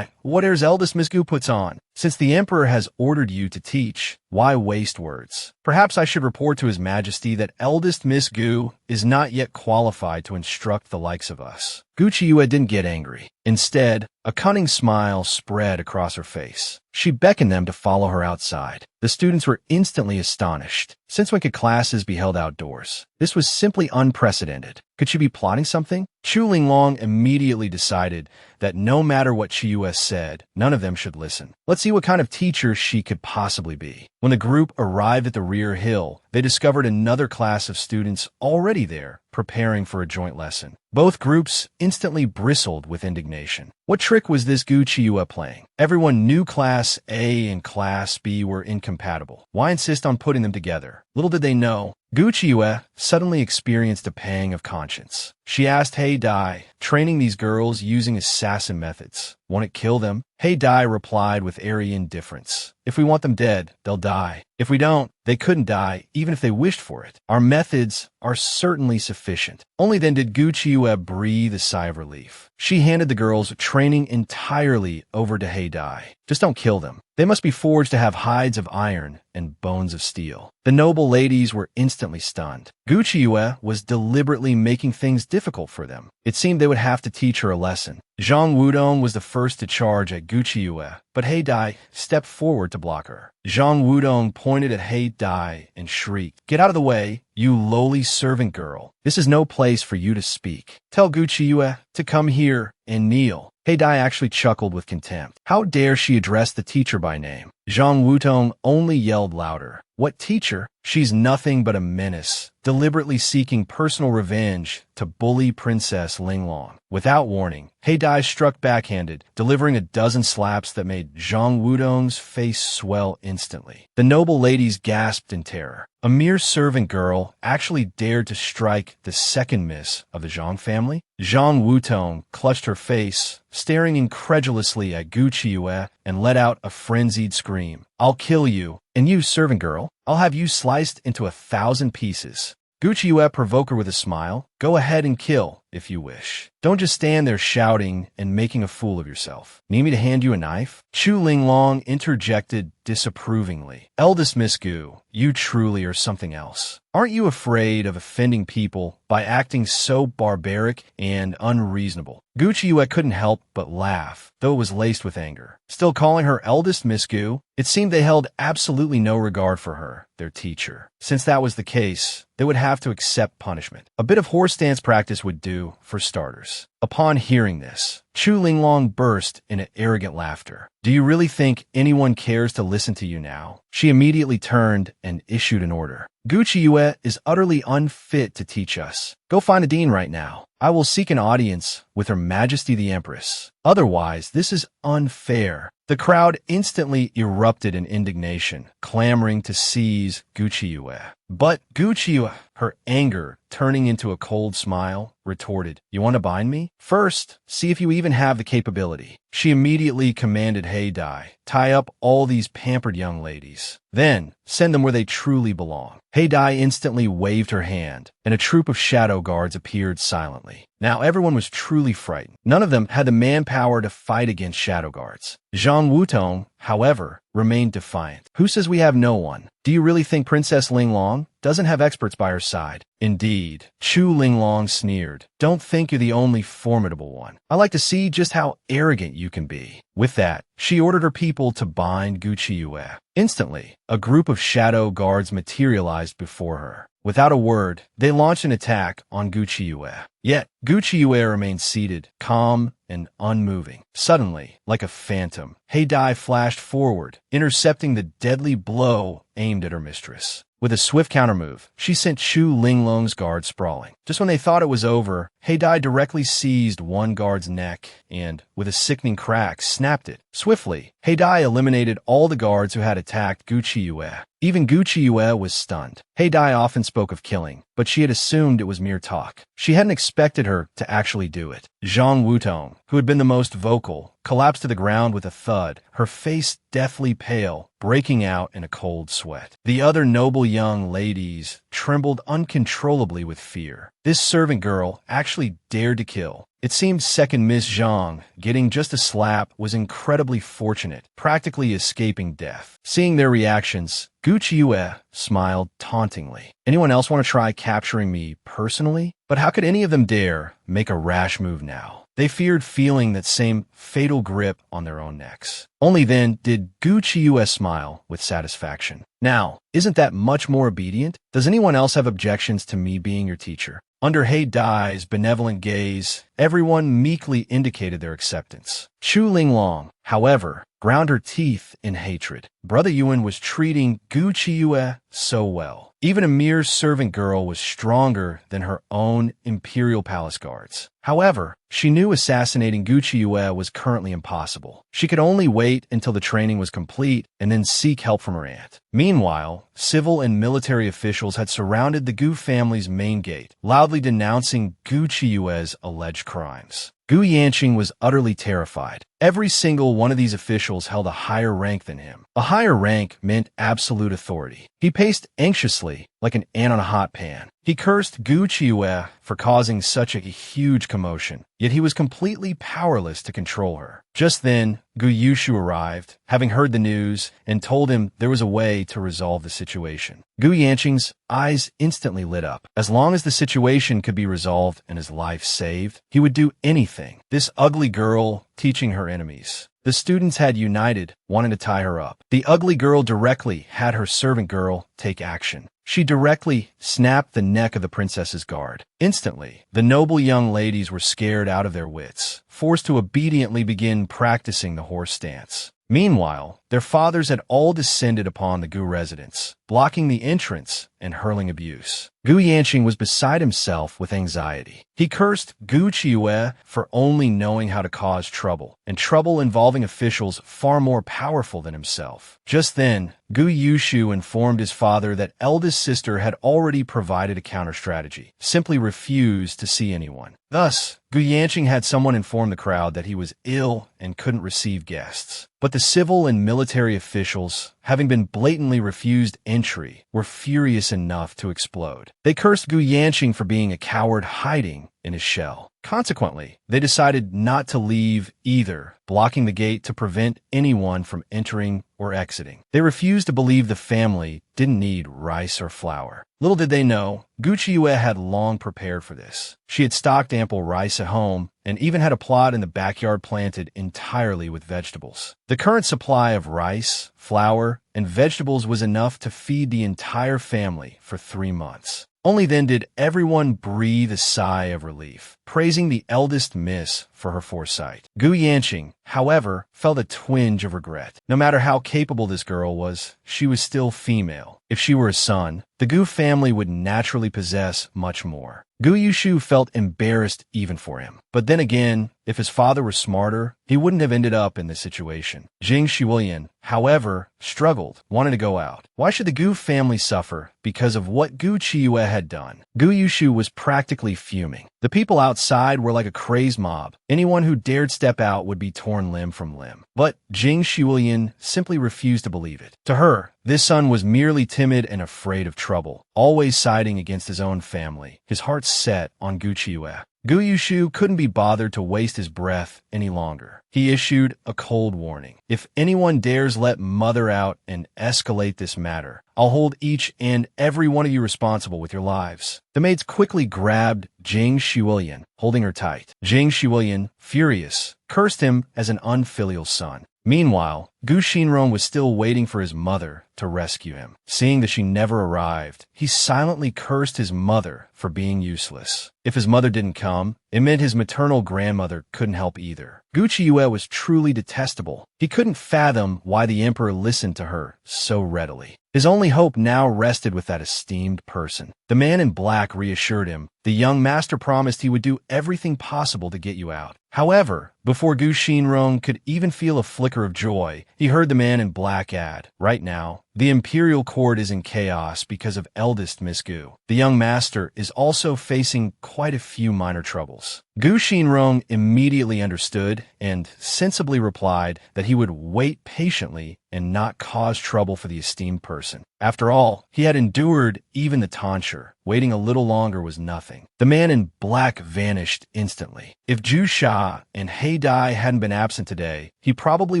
What airs eldest Miss Gu puts on? Since the emperor has ordered you to teach, why waste words? Perhaps I should report to his majesty that eldest Miss Gu is not yet qualified to instruct the likes of us. Gu Qiyu didn't get angry. Instead, a cunning smile spread across her face. She beckoned them to follow her outside. The students were instantly astonished. Since when could classes be held outdoors? This was simply unprecedented. Could she be plotting something? Chu Linglong immediately decided that no matter what Qiyu said, none of them should listen. Let's see what kind of teacher she could possibly be. When the group arrived at the rear hill, they discovered another class of students already there, preparing for a joint lesson. Both groups instantly bristled with indignation. What trick was this Gu Qiyu playing? Everyone knew Class A and Class B were incompatible. Why insist on putting them together? Little did they know, Gu Qiyu suddenly experienced a pang of conscience. She asked He Dai, training these girls using assassin methods. Won't it kill them? He Dai replied with airy indifference. If we want them dead, they'll die. If we don't, they couldn't die even if they wished for it. Our methods are certainly sufficient. Only then did Gu Qiuyue breathe a sigh of relief. She handed the girls training entirely over to He Dai. Just don't kill them. They must be forged to have hides of iron and bones of steel. The noble ladies were instantly stunned. Gu Qiuyue was deliberately making things difficult for them. It seemed they would have to teach her a lesson. Zhang Wudong was the first to charge at Gu Qiuyue, but He Dai stepped forward to block her. Zhang Wudong pointed at He Dai and shrieked, "Get out of the way, you lowly servant girl. This is no place for you to speak. Tell Gu Qiuyue to come here and kneel." He Dai actually chuckled with contempt. How dare she address the teacher by name? Zhang Wutong only yelled louder. What teacher? She's nothing but a menace, deliberately seeking personal revenge to bully Princess Linglong. Without warning, He Dai struck backhanded, delivering a dozen slaps that made Zhang Wudong's face swell instantly. The noble ladies gasped in terror. A mere servant girl actually dared to strike the second miss of the Zhang family? Zhang Wutong clutched her face, staring incredulously at Gu Qiuyue, and let out a frenzied scream. "I'll kill you, and you, servant girl, I'll have you sliced into 1,000 pieces." Gu Qiuyue provoked her with a smile. "Go ahead and kill, if you wish. Don't just stand there shouting and making a fool of yourself. Need me to hand you a knife?" Chu Linglong interjected disapprovingly. "Eldest Miss Gu, you truly are something else. Aren't you afraid of offending people by acting so barbaric and unreasonable?" Gu Qiuyue couldn't help but laugh, though it was laced with anger. Still calling her eldest Miss Gu, it seemed they held absolutely no regard for her, their teacher. Since that was the case, they would have to accept punishment. A bit of horse dance practice would do, for starters. Upon hearing this, Chu Linglong burst into arrogant laughter. "Do you really think anyone cares to listen to you now?" She immediately turned and issued an order. "Gu Qiuyue is utterly unfit to teach us. Go find a dean right now. I will seek an audience with Her Majesty the Empress. Otherwise, this is unfair." The crowd instantly erupted in indignation, clamoring to seize Gu Qiuyue. But Gu Qiuyue, her anger turning into a cold smile, retorted, "You want to bind me? First, see if you even have the capability." She immediately commanded He Dai, "Tie up all these pampered young ladies. Then, send them where they truly belong." He Dai instantly waved her hand, and a troop of shadow guards appeared silently. Now everyone was truly frightened. None of them had the manpower to fight against shadow guards. Zhang Wutong, however, remained defiant. "Who says we have no one? Do you really think Princess Linglong doesn't have experts by her side?" "Indeed," Chu Linglong sneered. "Don't think you're the only formidable one. I like to see just how arrogant you can be." With that, she ordered her people to bind Gu Qiuyue. Instantly, a group of shadow guards materialized before her. Without a word, they launched an attack on Gu Qiuyue. Yet, Gu Qiuyue remained seated, calm and unmoving. Suddenly, like a phantom, He Dai flashed forward, intercepting the deadly blow aimed at her mistress. With a swift countermove, she sent Chu Linglong's guard sprawling. Just when they thought it was over, He Dai directly seized one guard's neck and, with a sickening crack, snapped it. Swiftly, He Dai eliminated all the guards who had attacked Gu Qiuyue. Even Gu Qiuyue was stunned. He Dai often spoke of killing, but she had assumed it was mere talk. She hadn't expected her to actually do it. Zhang Wutong, who had been the most vocal, collapsed to the ground with a thud, her face deathly pale, breaking out in a cold sweat. The other noble young ladies trembled uncontrollably with fear. This servant girl actually dared to kill. It seemed second Miss Zhang, getting just a slap, was incredibly fortunate, practically escaping death. Seeing their reactions, Gu Qiuyue smiled tauntingly. "Anyone else want to try capturing me personally? But how could any of them dare make a rash move now?" They feared feeling that same fatal grip on their own necks. Only then did Gu Qiuyue smile with satisfaction. "Now, isn't that much more obedient? Does anyone else have objections to me being your teacher?" Under He Dai's benevolent gaze, everyone meekly indicated their acceptance. Chu Linglong, however, ground her teeth in hatred. Brother Yuan was treating Gu Qiuyue so well. Even a mere servant girl was stronger than her own imperial palace guards. However, she knew assassinating Gu Qiue was currently impossible. She could only wait until the training was complete and then seek help from her aunt. Meanwhile, civil and military officials had surrounded the Gu family's main gate, loudly denouncing Gu Qiue's alleged crimes. Gu Yanqing was utterly terrified. Every single one of these officials held a higher rank than him. A higher rank meant absolute authority. He paced anxiously, like an ant on a hot pan. He cursed Gu Qiue for causing such a huge commotion, yet he was completely powerless to control her. Just then, Gu Yushu arrived, having heard the news, and told him there was a way to resolve the situation. Gu Yanqing's eyes instantly lit up. As long as the situation could be resolved and his life saved, he would do anything. This ugly girl teaching her enemies. The students had united, wanting to tie her up. The ugly girl directly had her servant girl take action. She directly snapped the neck of the princess's guard. Instantly, the noble young ladies were scared out of their wits, forced to obediently begin practicing the horse stance. Meanwhile, their fathers had all descended upon the Gu residence, blocking the entrance and hurling abuse. Gu Yanqing was beside himself with anxiety. He cursed Gu Qiue for only knowing how to cause trouble, and trouble involving officials far more powerful than himself. Just then, Gu Yushu informed his father that eldest sister had already provided a counter-strategy, simply refused to see anyone. Thus, Gu Yanqing had someone inform the crowd that he was ill and couldn't receive guests. But the civil and military officials, having been blatantly refused entry, were furious enough to explode. They cursed Gu Yanqing for being a coward hiding in his shell. Consequently, they decided not to leave either, blocking the gate to prevent anyone from entering or exiting. They refused to believe the family didn't need rice or flour. Little did they know, Gu Qiue had long prepared for this. She had stocked ample rice at home and even had a plot in the backyard planted entirely with vegetables. The current supply of rice, flour, and vegetables was enough to feed the entire family for 3 months. Only then did everyone breathe a sigh of relief, praising the eldest miss for her foresight. Gu Yanqing, however, felt a twinge of regret. No matter how capable this girl was, she was still female. If she were a son, the Gu family would naturally possess much more. Gu Yushu felt embarrassed even for him. But then again, if his father were smarter, he wouldn't have ended up in this situation. Jing Shiwilian, however, struggled, wanted to go out. Why should the Gu family suffer because of what Gu Qiue had done? Gu Yushu was practically fuming. The people outside were like a crazed mob. Anyone who dared step out would be torn limb from limb. But Jing Shiwilian simply refused to believe it. To her, this son was merely timid and afraid of trouble, always siding against his own family, his heart set on Gu Qiue. Gu Yushu couldn't be bothered to waste his breath any longer. He issued a cold warning. If anyone dares let mother out and escalate this matter, I'll hold each and every one of you responsible with your lives. The maids quickly grabbed Jing Shiwilian, holding her tight. Jing Shiwilian, furious, cursed him as an unfilial son. Meanwhile, Gu Xinrong was still waiting for his mother to rescue him. Seeing that she never arrived, he silently cursed his mother for being useless. If his mother didn't come, it meant his maternal grandmother couldn't help either. Gu Qiue was truly detestable. He couldn't fathom why the emperor listened to her so readily. His only hope now rested with that esteemed person. The man in black reassured him. The young master promised he would do everything possible to get you out. However, before Gu Xinrong could even feel a flicker of joy, he heard the man in black add, "Right now, the imperial court is in chaos because of eldest Miss Gu. The young master is also facing quite a few minor troubles." Gu Xinrong immediately understood and sensibly replied that he would wait patiently and not cause trouble for the esteemed person. After all, he had endured even the tonsure. Waiting a little longer was nothing. The man in black vanished instantly. If Zhu Sha and He Dai hadn't been absent today, he probably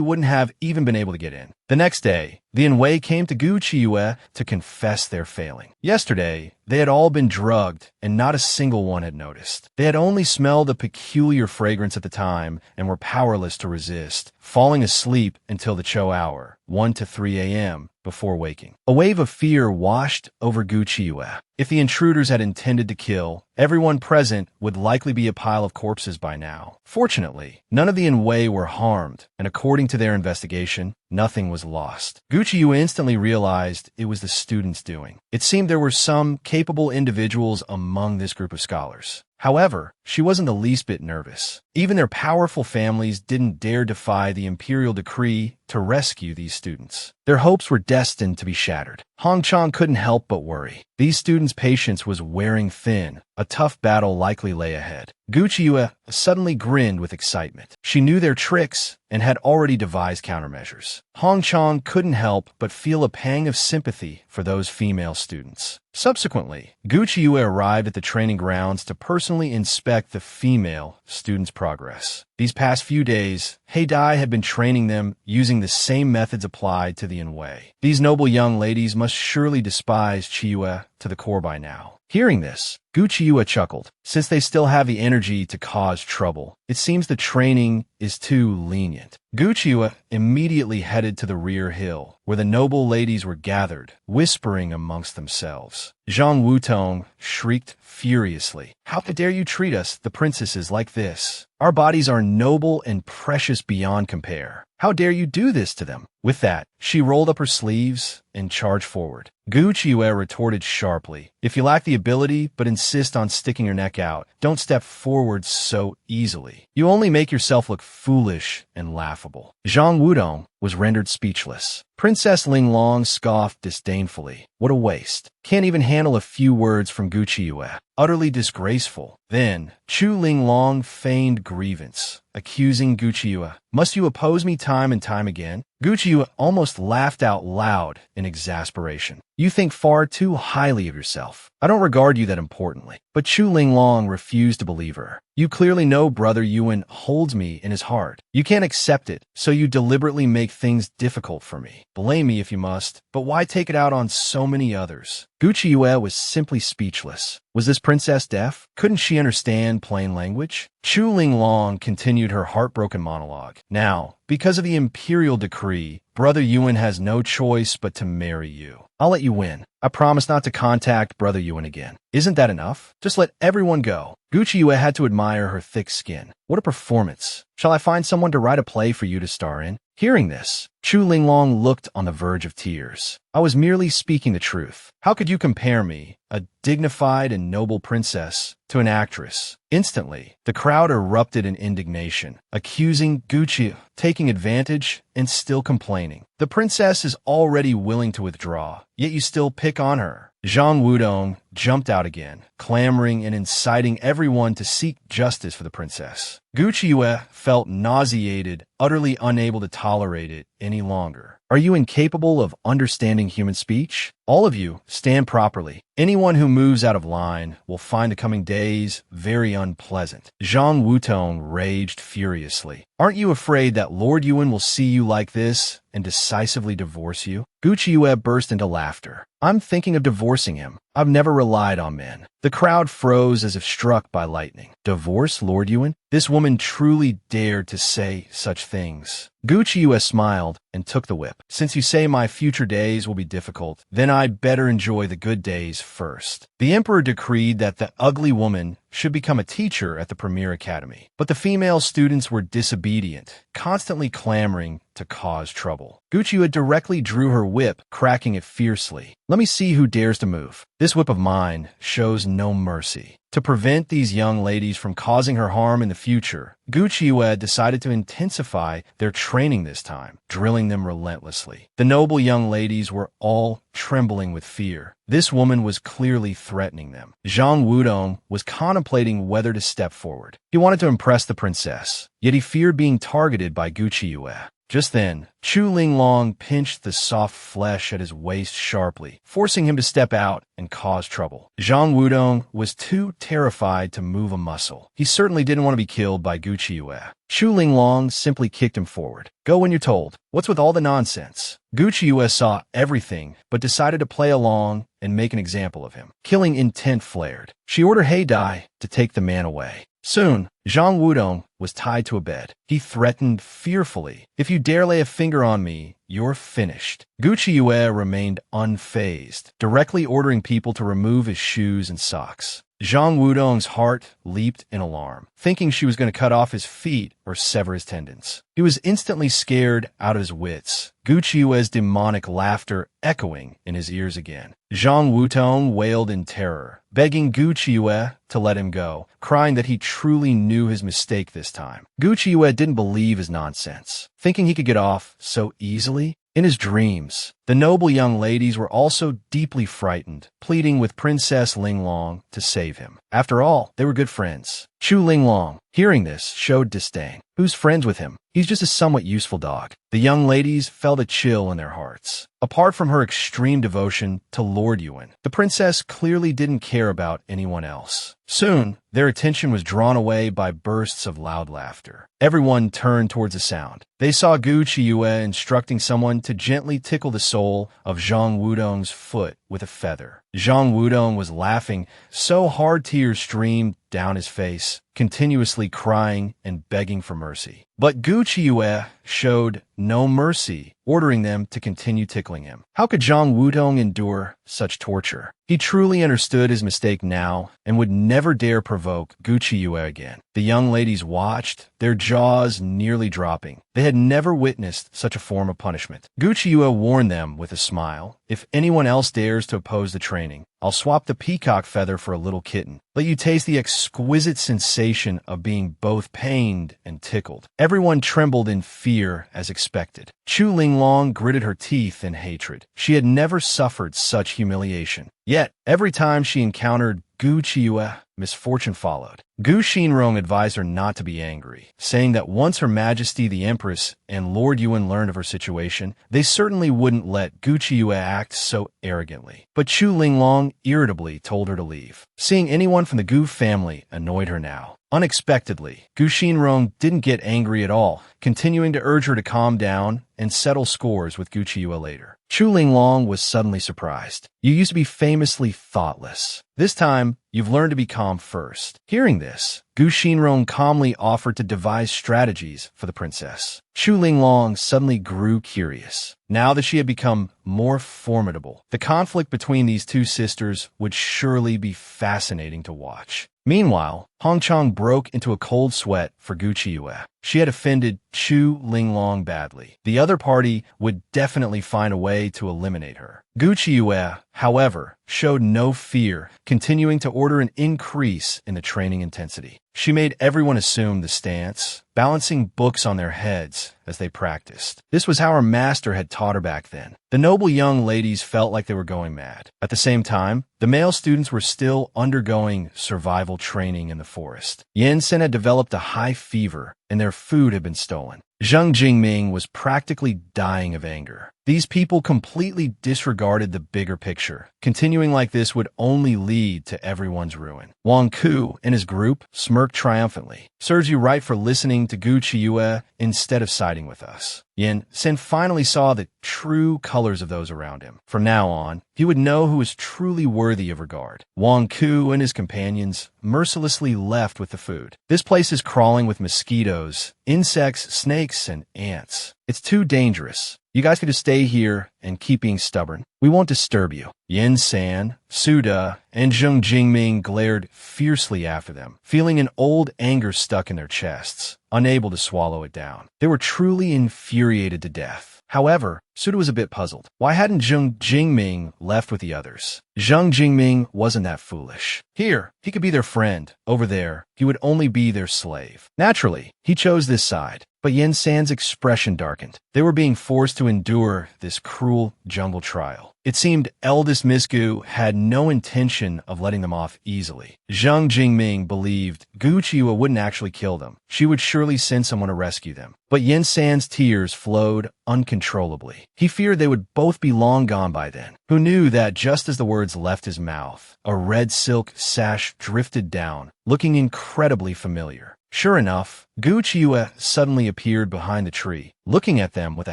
wouldn't have even been able to get in. The next day, the Wei came to Gu Qiue to confess their failing. Yesterday, they had all been drugged, and not a single one had noticed. They had only smelled a peculiar fragrance at the time and were powerless to resist, falling asleep until the Cho hour, 1 to 3 a.m., before waking. A wave of fear washed over Gu Qiue. If the intruders had intended to kill, everyone present would likely be a pile of corpses by now. Fortunately, none of the Wei were harmed, and according to their investigation, nothing was lost. Gu Qiue instantly realized it was the students' doing. It seemed there were some capable individuals among this group of scholars. However, she wasn't the least bit nervous. Even their powerful families didn't dare defy the imperial decree to rescue these students. Their hopes were destined to be shattered. Hong Chang couldn't help but worry. These students' patience was wearing thin. A tough battle likely lay ahead. Gu Qiuyue suddenly grinned with excitement. She knew their tricks and had already devised countermeasures. Hong Chang couldn't help but feel a pang of sympathy for those female students. Subsequently, Gu Qiuyue arrived at the training grounds to personally inspect the female students' progress. These past few days, He Dai had been training them using the same methods applied to the Anhui. These noble young ladies must surely despise Qiuyue to the core by now. Hearing this, Gu Qiuyue chuckled. Since they still have the energy to cause trouble, it seems the training is too lenient. Gu Qiuyue immediately headed to the rear hill, where the noble ladies were gathered, whispering amongst themselves. Zhang Wutong shrieked furiously. How dare you treat us, the princesses, like this? Our bodies are noble and precious beyond compare. How dare you do this to them? With that, she rolled up her sleeves and charged forward. Gu Qiuyue retorted sharply. If you lack the ability but insist on sticking your neck out, don't step forward so easily. You only make yourself look foolish and laughable. Zhang Wudong was rendered speechless. Princess Linglong scoffed disdainfully. What a waste. Can't even handle a few words from Gu Qiuyue. Utterly disgraceful. Then, Chu Linglong feigned grievance, accusing Gu Qiuyue. Must you oppose me time and time again? Gu Qiuyue almost laughed out loud in exasperation. You think far too highly of yourself. I don't regard you that importantly. But Chu Linglong refused to believe her. You clearly know Brother Yuan holds me in his heart. You can't accept it, so you deliberately make things difficult for me. Blame me if you must, but why take it out on so many others? Gu Qiuyue was simply speechless. Was this princess deaf? Couldn't she understand plain language? Chu Linglong continued her heartbroken monologue. Now, because of the imperial decree, Brother Yuan has no choice but to marry you. I'll let you win. I promise not to contact Brother Yuan again. Isn't that enough? Just let everyone go. Gu Qiuyue had to admire her thick skin. What a performance. Shall I find someone to write a play for you to star in? Hearing this, Chu Linglong looked on the verge of tears. I was merely speaking the truth. How could you compare me, a dignified and noble princess, to an actress? Instantly, the crowd erupted in indignation, accusing Gu Qiuyue taking advantage and still complaining. The princess is already willing to withdraw, yet you still pick on her. Zhang Wudong jumped out again, clamoring and inciting everyone to seek justice for the princess. Gu Qiuyue felt nauseated, utterly unable to tolerate it any longer. Are you incapable of understanding human speech? All of you, stand properly. Anyone who moves out of line will find the coming days very unpleasant. Zhang Wutong raged furiously. Aren't you afraid that Lord Yuan will see you like this and decisively divorce you? Gu Qiuyue burst into laughter. I'm thinking of divorcing him. I've never relied on men. The crowd froze as if struck by lightning. Divorce Lord Yuan? This woman truly dared to say such things. Gu Qiuyue smiled and took the whip. Since you say my future days will be difficult, then I'd better enjoy the good days first. The emperor decreed that the ugly woman should become a teacher at the Premier Academy. But the female students were disobedient, constantly clamoring to cause trouble. Gu Qiuyue directly drew her whip, cracking it fiercely. Let me see who dares to move. This whip of mine shows no mercy. To prevent these young ladies from causing her harm in the future, Gu Qiuyue decided to intensify their training this time, drilling them relentlessly. The noble young ladies were all trembling with fear. This woman was clearly threatening them. Zhang Wudong was contemplating whether to step forward. He wanted to impress the princess, yet he feared being targeted by Gu Qiuyue. Just then, Chu Linglong pinched the soft flesh at his waist sharply, forcing him to step out and cause trouble. Zhang Wudong was too terrified to move a muscle. He certainly didn't want to be killed by Gu Qiuyue. Chu Linglong simply kicked him forward. Go when you're told. What's with all the nonsense? Gu Qiuyue saw everything, but decided to play along and make an example of him. Killing intent flared. She ordered He Dai to take the man away. Soon, Zhang Wudong was tied to a bed. He threatened fearfully, if you dare lay a finger on me, you're finished. Gu Qiuyue remained unfazed, directly ordering people to remove his shoes and socks. Zhang Wudong's heart leaped in alarm, thinking she was going to cut off his feet or sever his tendons. He was instantly scared out of his wits, Gu Qiue's demonic laughter echoing in his ears again. Zhang Wutong wailed in terror, begging Gu Qiue to let him go, crying that he truly knew his mistake this time. Gu Qiue didn't believe his nonsense, thinking he could get off so easily. In his dreams, the noble young ladies were also deeply frightened, pleading with Princess Linglong to save him. After all, they were good friends. Chu Linglong, hearing this, showed disdain. Who's friends with him? He's just a somewhat useful dog. The young ladies felt a chill in their hearts. Apart from her extreme devotion to Lord Yuan, the princess clearly didn't care about anyone else. Soon, their attention was drawn away by bursts of loud laughter. Everyone turned towards the sound. They saw Gu Qiue instructing someone to gently tickle the sole of Zhang Wudong's foot with a feather. Zhang Wudong was laughing so hard tears streamed down his face, continuously crying and begging for mercy. But Gu Qiue showed no mercy, ordering them to continue tickling him. How could Zhang Wudong endure such torture? He truly understood his mistake now and would never dare provoke Gu Qiue again. The young ladies watched, their jaws nearly dropping. They had never witnessed such a form of punishment. Gu Qiue warned them with a smile, "If anyone else dares to oppose the training, I'll swap the peacock feather for a little kitten. Let you taste the exquisite sensation of being both pained and tickled." Everyone trembled in fear as expected. Chu Linglong gritted her teeth in hatred. She had never suffered such humiliation. Yet, every time she encountered Gu Qiue, misfortune followed. Gu Xinrong advised her not to be angry, saying that once Her Majesty the Empress and Lord Yuan learned of her situation, they certainly wouldn't let Gu Qiue act so arrogantly. But Chu Linglong irritably told her to leave. Seeing anyone from the Gu family annoyed her now. Unexpectedly, Gu Xinrong didn't get angry at all, continuing to urge her to calm down and settle scores with Gu Qiue later. Chu Linglong was suddenly surprised. "You used to be famously thoughtless. This time, you've learned to be calm first." Hearing this, Gu Xinrong calmly offered to devise strategies for the princess. Chu Linglong suddenly grew curious. Now that she had become more formidable, the conflict between these two sisters would surely be fascinating to watch. Meanwhile, Hong Chong broke into a cold sweat for Gu Qiue. She had offended Chu Linglong badly. The other party would definitely find a way to eliminate her. Gu Qiue, however, showed no fear, continuing to order an increase in the training intensity. She made everyone assume the stance, balancing books on their heads as they practiced. This was how her master had taught her back then. The noble young ladies felt like they were going mad. At the same time, the male students were still undergoing survival training in the forest. Yansen had developed a high fever, and their food had been stolen. Zheng Jingming was practically dying of anger. These people completely disregarded the bigger picture. Continuing like this would only lead to everyone's ruin. Wang Ku and his group smirked triumphantly. "Serves you right for listening to Gu Qiue instead of siding with us." Yin Sen finally saw the true colors of those around him. From now on, he would know who was truly worthy of regard. Wang Ku and his companions mercilessly left with the food. "This place is crawling with mosquitoes, insects, snakes, and ants. It's too dangerous. You guys could just stay here and keep being stubborn. We won't disturb you." Yin San, Suda, and Zheng Jingming glared fiercely after them, feeling an old anger stuck in their chests, unable to swallow it down. They were truly infuriated to death. However, Suda was a bit puzzled. Why hadn't Zheng Jingming left with the others? Zheng Jingming wasn't that foolish. Here, he could be their friend. Over there, he would only be their slave. Naturally, he chose this side. But Yen San's expression darkened. They were being forced to endure this cruel jungle trial. It seemed eldest Miss Gu had no intention of letting them off easily. Zheng Jingming believed Gu Qiue wouldn't actually kill them. She would surely send someone to rescue them. But Yen San's tears flowed uncontrollably. He feared they would both be long gone by then. Who knew that just as the words left his mouth, a red silk sash drifted down, looking incredibly familiar. Sure enough, Gu Qiue suddenly appeared behind the tree, looking at them with a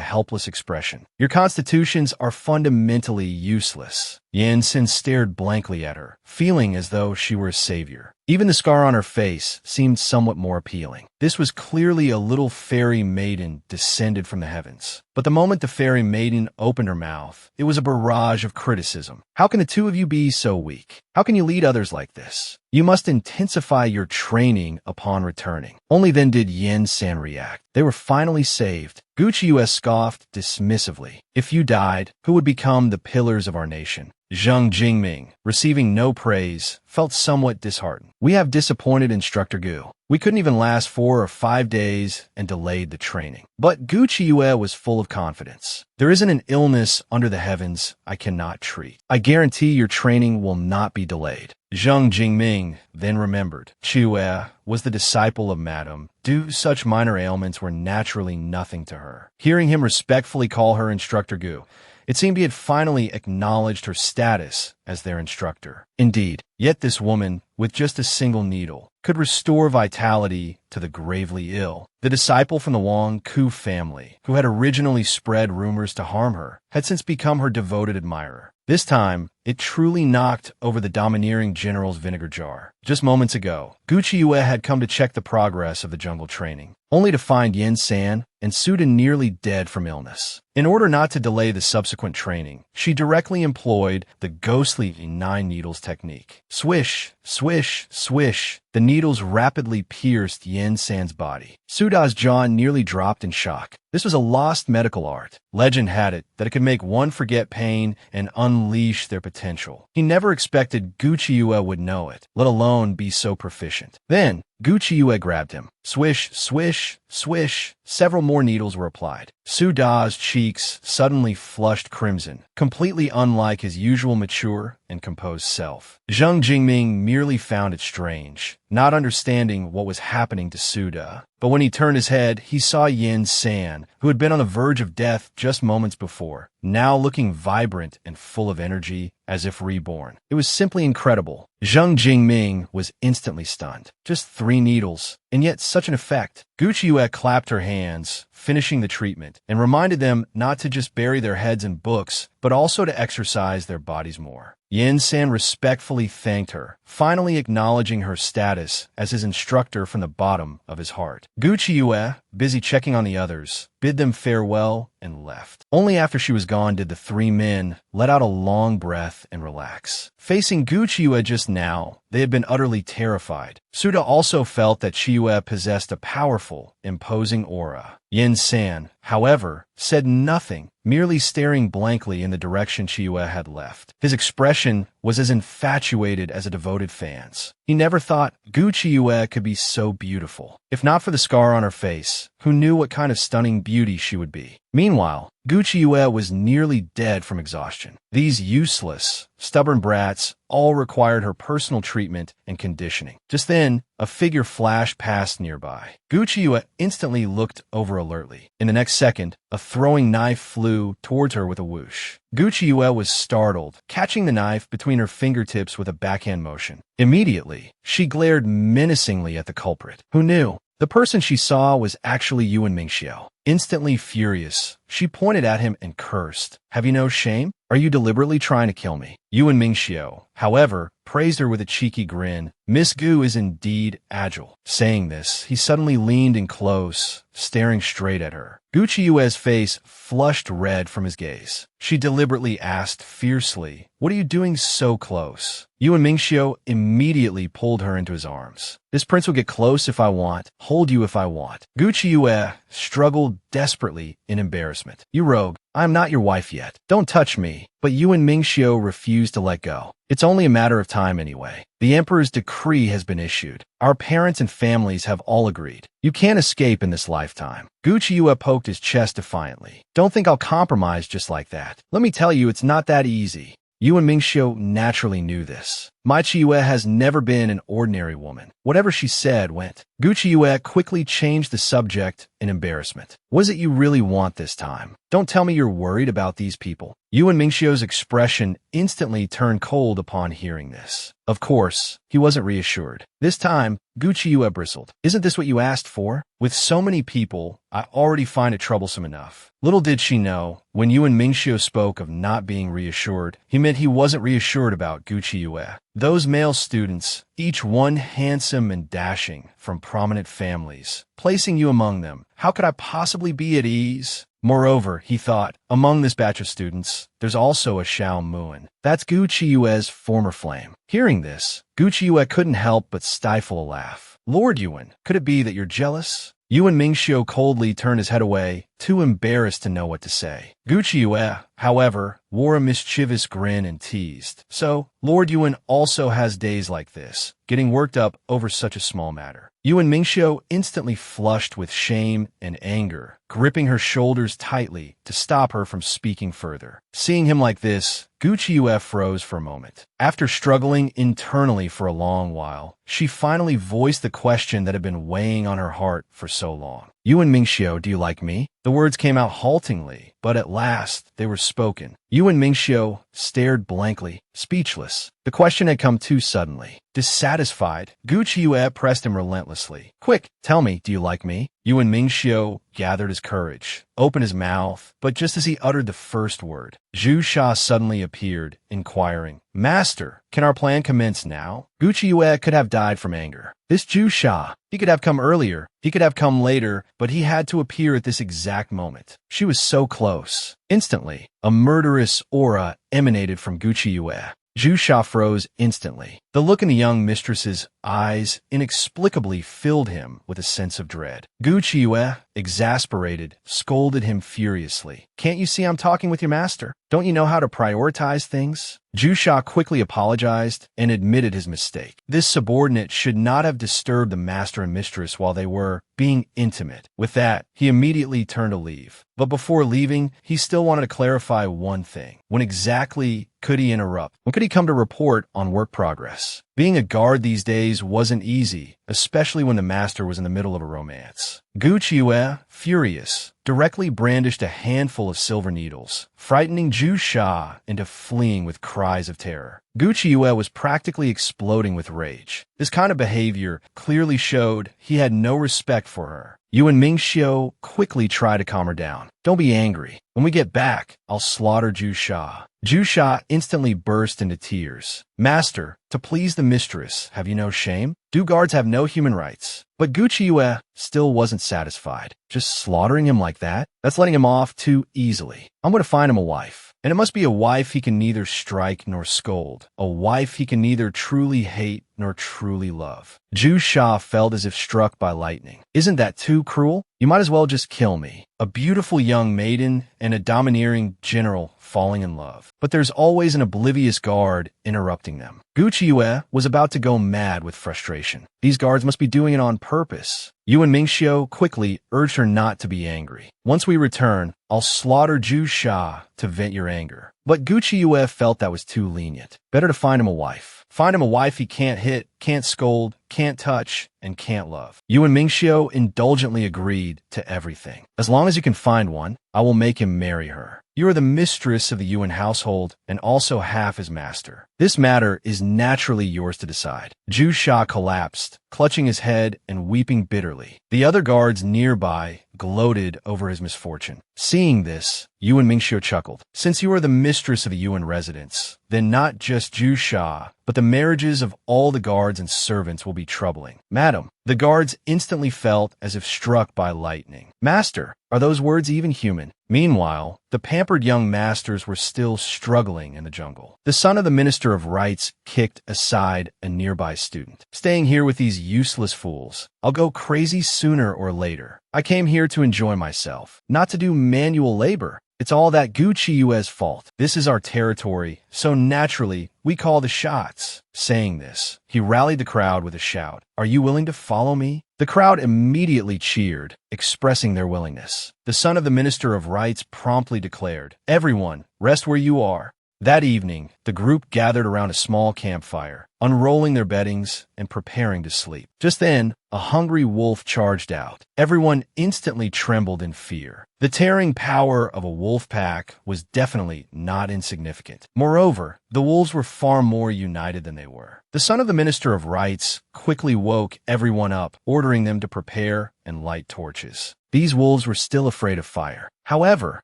helpless expression. "Your constitutions are fundamentally useless." Yan Sin stared blankly at her, feeling as though she were a savior. Even the scar on her face seemed somewhat more appealing. This was clearly a little fairy maiden descended from the heavens. But the moment the fairy maiden opened her mouth, it was a barrage of criticism. How can the two of you be so weak? How can you lead others like this? You must intensify your training upon returning. Only then did Yin-san react. They were finally saved. Gucci US scoffed dismissively. If you died, who would become the pillars of our nation? Zheng Jingming, receiving no praise, felt somewhat disheartened. We have disappointed Instructor Gu. We couldn't even last 4 or 5 days and delayed the training. But Gu Chiyue was full of confidence. There isn't an illness under the heavens I cannot treat. I guarantee your training will not be delayed. Zheng Jingming then remembered. Chiyue was the disciple of Madame Du. Such minor ailments were naturally nothing to her. Hearing him respectfully call her Instructor Gu, it seemed he had finally acknowledged her status as their instructor. Indeed, yet this woman, with just a single needle, could restore vitality to the gravely ill. The disciple from the Wang Ku family, who had originally spread rumors to harm her, had since become her devoted admirer. This time, it truly knocked over the domineering general's vinegar jar. Just moments ago, Gu Chiyue had come to check the progress of the jungle training, only to find Yin-san and Suda nearly dead from illness. In order not to delay the subsequent training, she directly employed the ghostly 9 needles technique. Swish, swish, swish. The needles rapidly pierced Yin-san's body. Suda's jaw nearly dropped in shock. This was a lost medical art. Legend had it that it could make one forget pain and unleash their potential. He never expected Gu Chiyue would know it, let alone be so proficient. Then, Gu Chiyue grabbed him. Swish, swish, swish. Several more needles were applied. Suda's cheeks suddenly flushed crimson, completely unlike his usual mature and composed self. Zheng Jingming merely found it strange, not understanding what was happening to Suda. But when he turned his head, he saw Yin-san, who had been on the verge of death just moments before, now looking vibrant and full of energy, as if reborn. It was simply incredible. Zheng Jingming was instantly stunned. Just 3 needles, and yet such an effect. Gu Chiyue clapped her hands, finishing the treatment, and reminded them not to just bury their heads in books, but also to exercise their bodies more. Yin-san respectfully thanked her, finally acknowledging her status as his instructor from the bottom of his heart. Gu Chiyue, busy checking on the others, bid them farewell and left. Only after she was gone did the 3 men let out a long breath and relax. Facing Gu Chiyue just now, they had been utterly terrified. Suda also felt that Chiyue possessed a powerful, imposing aura. Yin-san, however, said nothing, merely staring blankly in the direction Chiyue had left. His expression was as infatuated as a devoted fan's. He never thought Gu Chiyue could be so beautiful. If not for the scar on her face, who knew what kind of stunning beauty she would be? Meanwhile, Gu Chiyue was nearly dead from exhaustion. These useless, stubborn brats all required her personal treatment and conditioning. Just then, a figure flashed past nearby. Gu Chiyue instantly looked over alertly. In the next second, a throwing knife flew towards her with a whoosh. Gu Chiyue was startled, catching the knife between her fingertips with a backhand motion. Immediately, she glared menacingly at the culprit. Who knew? The person she saw was actually Yuan Mingxiu. Instantly furious, she pointed at him and cursed. Have you no shame? Are you deliberately trying to kill me? Yuan Mingxiu, however, praised her with a cheeky grin. Miss Gu is indeed agile. Saying this, he suddenly leaned in close, staring straight at her. Gu Chiyue's face flushed red from his gaze. She deliberately asked fiercely, "What are you doing so close?" Yuan Mingxiu immediately pulled her into his arms. "This prince will get close if I want, hold you if I want." Gu Chiyue struggled desperately in embarrassment. "You rogue, I am not your wife yet. Don't touch me." But Yuan Mingxiu refused to let go. "It's only a matter of time anyway. The emperor's decree has been issued. Our parents and families have all agreed. You can't escape in this lifetime." Gu Chiyue poked his chest defiantly. "Don't think I'll compromise just like that. Let me tell you, it's not that easy." Yuan Mingxiu naturally knew this. My Chiyue has never been an ordinary woman. Whatever she said went. Gu Chiyue quickly changed the subject in embarrassment. "What is it you really want this time? Don't tell me you're worried about these people." Yuan Mingxiu's expression instantly turned cold upon hearing this. Of course, he wasn't reassured. This time, Gu Chiyue bristled. "Isn't this what you asked for? With so many people, I already find it troublesome enough." Little did she know, when Yuan Mingxiu spoke of not being reassured, he meant he wasn't reassured about Gu Chiyue. Those male students, each one handsome and dashing, from prominent families, placing you among them. How could I possibly be at ease? Moreover, he thought, among this batch of students, there's also a Xiao Muan. That's Gu Qiue's former flame. Hearing this, Gu Qiue couldn't help but stifle a laugh. Lord Yuan, could it be that you're jealous? Yuan Mingxiu coldly turned his head away, too embarrassed to know what to say. Gu Qiue, however, wore a mischievous grin and teased. So, Lord Yuan also has days like this, getting worked up over such a small matter. Yuan Mingxiu instantly flushed with shame and anger, gripping her shoulders tightly to stop her from speaking further. Seeing him like this, Gu Qiue froze for a moment. After struggling internally for a long while, she finally voiced the question that had been weighing on her heart for so long. Yuan Mingxiu, do you like me? The words came out haltingly, but at last they were spoken. Yuan Mingxiu stared blankly, speechless. The question had come too suddenly. Dissatisfied, Gu Qiue pressed him relentlessly. Quick, tell me, do you like me? Yuan Mingxiu gathered his courage, opened his mouth, but just as he uttered the first word, Zhu Sha suddenly appeared, inquiring, Master, can our plan commence now? Gu Qiue could have died from anger. This Zhu Sha, he could have come earlier, he could have come later, but he had to appear at this exact moment. She was so close. Instantly, a murderous aura emanated from Gu Qiue. Zhu Sha froze instantly. The look in the young mistress's eyes inexplicably filled him with a sense of dread. Gu Qiue, exasperated, scolded him furiously. Can't you see I'm talking with your master? Don't you know how to prioritize things? Zhu Sha quickly apologized and admitted his mistake. This subordinate should not have disturbed the master and mistress while they were being intimate. With that, he immediately turned to leave. But before leaving, he still wanted to clarify one thing. When exactly could he interrupt? When could he come to report on work progress? Being a guard these days wasn't easy, especially when the master was in the middle of a romance. Gu Qiue, furious, directly brandished a handful of silver needles, frightening Zhu Sha into fleeing with cries of terror. Gu Qiue was practically exploding with rage. This kind of behavior clearly showed he had no respect for her. Yuan Mingxiu quickly tried to calm her down. Don't be angry. When we get back, I'll slaughter Zhu Sha. Zhu Sha instantly burst into tears. Master, to please the mistress, have you no shame? Do guards have no human rights? But Gu Qiue still wasn't satisfied. Just slaughtering him like that? That's letting him off too easily. I'm going to find him a wife. And it must be a wife he can neither strike nor scold. A wife he can neither truly hate nor truly love. Zhu Sha felt as if struck by lightning. Isn't that too cruel? You might as well just kill me. A beautiful young maiden and a domineering general falling in love. But there's always an oblivious guard interrupting them. Gu Qiue was about to go mad with frustration. These guards must be doing it on purpose. Yuan Mingxiu quickly urged her not to be angry. Once we return, I'll slaughter Zhu Sha to vent your anger. But Gu Qiue felt that was too lenient. Better to find him a wife. Find him a wife he can't hit, can't scold, can't touch, and can't love. Yuan Mingxiu indulgently agreed to everything. As long as you can find one, I will make him marry her. You are the mistress of the Yuan household and also half his master. This matter is naturally yours to decide. Zhu Sha collapsed, clutching his head and weeping bitterly. The other guards nearby gloated over his misfortune. Seeing this, Yuan Mingxiu chuckled. Since you are the mistress of the Yuan residence, then not just Zhu Sha, but the marriages of all the guards and servants will be troubling. Madam, the guards instantly felt as if struck by lightning. Master, are those words even human? Meanwhile, the pampered young masters were still struggling in the jungle. The son of the Minister of Rights kicked aside a nearby student. Staying here with these useless fools. I'll go crazy sooner or later. I came here to enjoy myself, not to do manual labor. It's all that Gu Qiue's fault. This is our territory, so naturally, we call the shots. Saying this, he rallied the crowd with a shout. Are you willing to follow me? The crowd immediately cheered, expressing their willingness. The son of the Minister of Rights promptly declared, Everyone, rest where you are. That evening, the group gathered around a small campfire, unrolling their beddings and preparing to sleep. Just then, a hungry wolf charged out. Everyone instantly trembled in fear. The tearing power of a wolf pack was definitely not insignificant. Moreover, the wolves were far more united than they were. The son of the Minister of Rights quickly woke everyone up, ordering them to prepare and light torches. These wolves were still afraid of fire. However,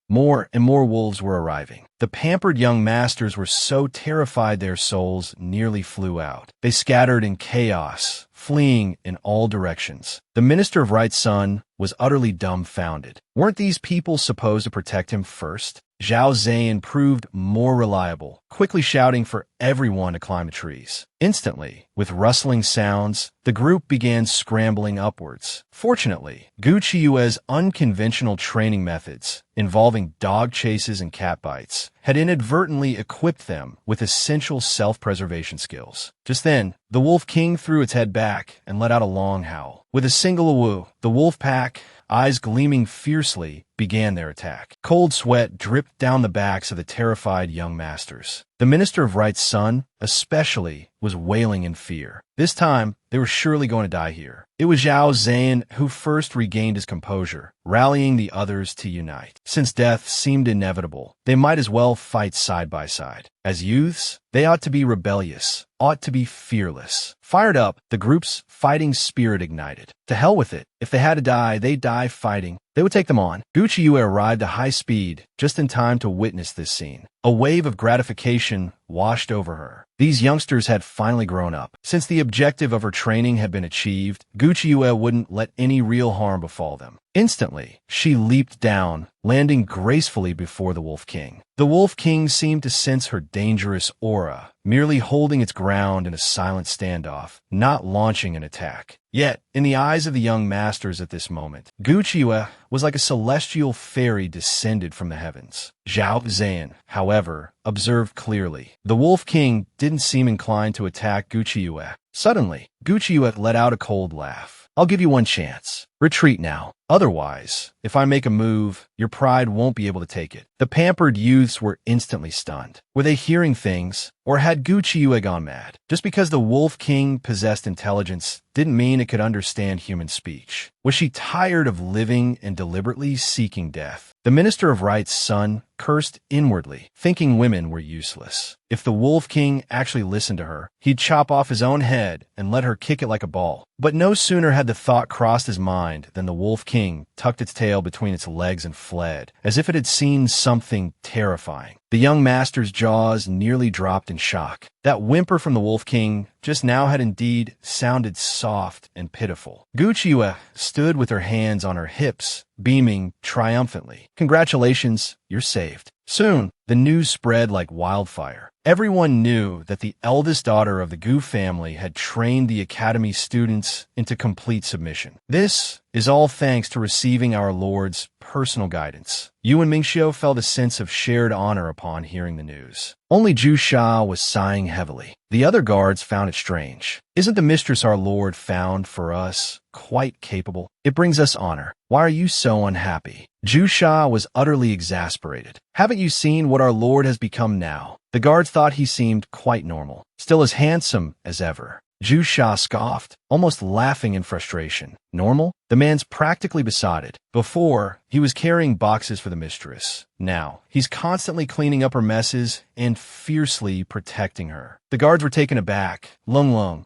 more and more wolves were arriving. The pampered young masters were so terrified their souls nearly flew out. They scattered in chaos, fleeing in all directions. The Minister of Right's son was utterly dumbfounded. Weren't these people supposed to protect him first? Zhao Zayan proved more reliable, quickly shouting for everyone to climb the trees. Instantly, with rustling sounds, the group began scrambling upwards. Fortunately, Gu Qiue's unconventional training methods, involving dog chases and cat bites, had inadvertently equipped them with essential self-preservation skills. Just then, the Wolf King threw its head back and let out a long howl. With a single awoo, the wolf pack, eyes gleaming fiercely, began their attack. Cold sweat dripped down the backs of the terrified young masters. The Minister of Right's son, especially, was wailing in fear. This time, they were surely going to die here. It was Zhao Zayan who first regained his composure, rallying the others to unite. Since death seemed inevitable, they might as well fight side by side. As youths, they ought to be rebellious, ought to be fearless. Fired up, the group's fighting spirit ignited. To hell with it. If they had to die, they'd die fighting. They would take them on. Gu Qiue arrived at high speed, just in time to witness this scene. A wave of gratification washed over her. These youngsters had finally grown up. Since the objective of her training had been achieved, Gu Qiue wouldn't let any real harm befall them. Instantly, she leaped down, landing gracefully before the Wolf King. The Wolf King seemed to sense her dangerous aura, merely holding its ground in a silent standoff, not launching an attack. Yet, in the eyes of the young masters at this moment, Gu Qiue was like a celestial fairy descended from the heavens. Zhao Zayan, however, observed clearly. The Wolf King didn't seem inclined to attack Gu Qiue. Suddenly, Gu Qiue let out a cold laugh. I'll give you one chance. Retreat now. Otherwise, if I make a move, your pride won't be able to take it. The pampered youths were instantly stunned. Were they hearing things, or had Gu Qiue gone mad? Just because the Wolf King possessed intelligence didn't mean it could understand human speech. Was she tired of living and deliberately seeking death? The Minister of Right's son cursed inwardly, thinking women were useless. If the Wolf King actually listened to her, he'd chop off his own head and let her kick it like a ball. But no sooner had the thought crossed his mind than the Wolf King tucked its tail between its legs and fled, as if it had seen something terrifying. The young master's jaws nearly dropped in shock. That whimper from the Wolf King just now had indeed sounded soft and pitiful. Gu Qiue stood with her hands on her hips, beaming triumphantly. Congratulations, you're saved. Soon, the news spread like wildfire. Everyone knew that the eldest daughter of the Gu family had trained the academy students into complete submission. This is all thanks to receiving our Lord's personal guidance. Yu and Mingxiu felt a sense of shared honor upon hearing the news. Only Zhu Sha was sighing heavily. The other guards found it strange. Isn't the mistress our Lord found for us quite capable? It brings us honor. Why are you so unhappy? Zhu Sha was utterly exasperated. Haven't you seen what our Lord has become now? The guards thought he seemed quite normal, still as handsome as ever. Zhu Sha scoffed, almost laughing in frustration. Normal? The man's practically besotted. Before, he was carrying boxes for the mistress. Now, he's constantly cleaning up her messes and fiercely protecting her. The guards were taken aback. Lung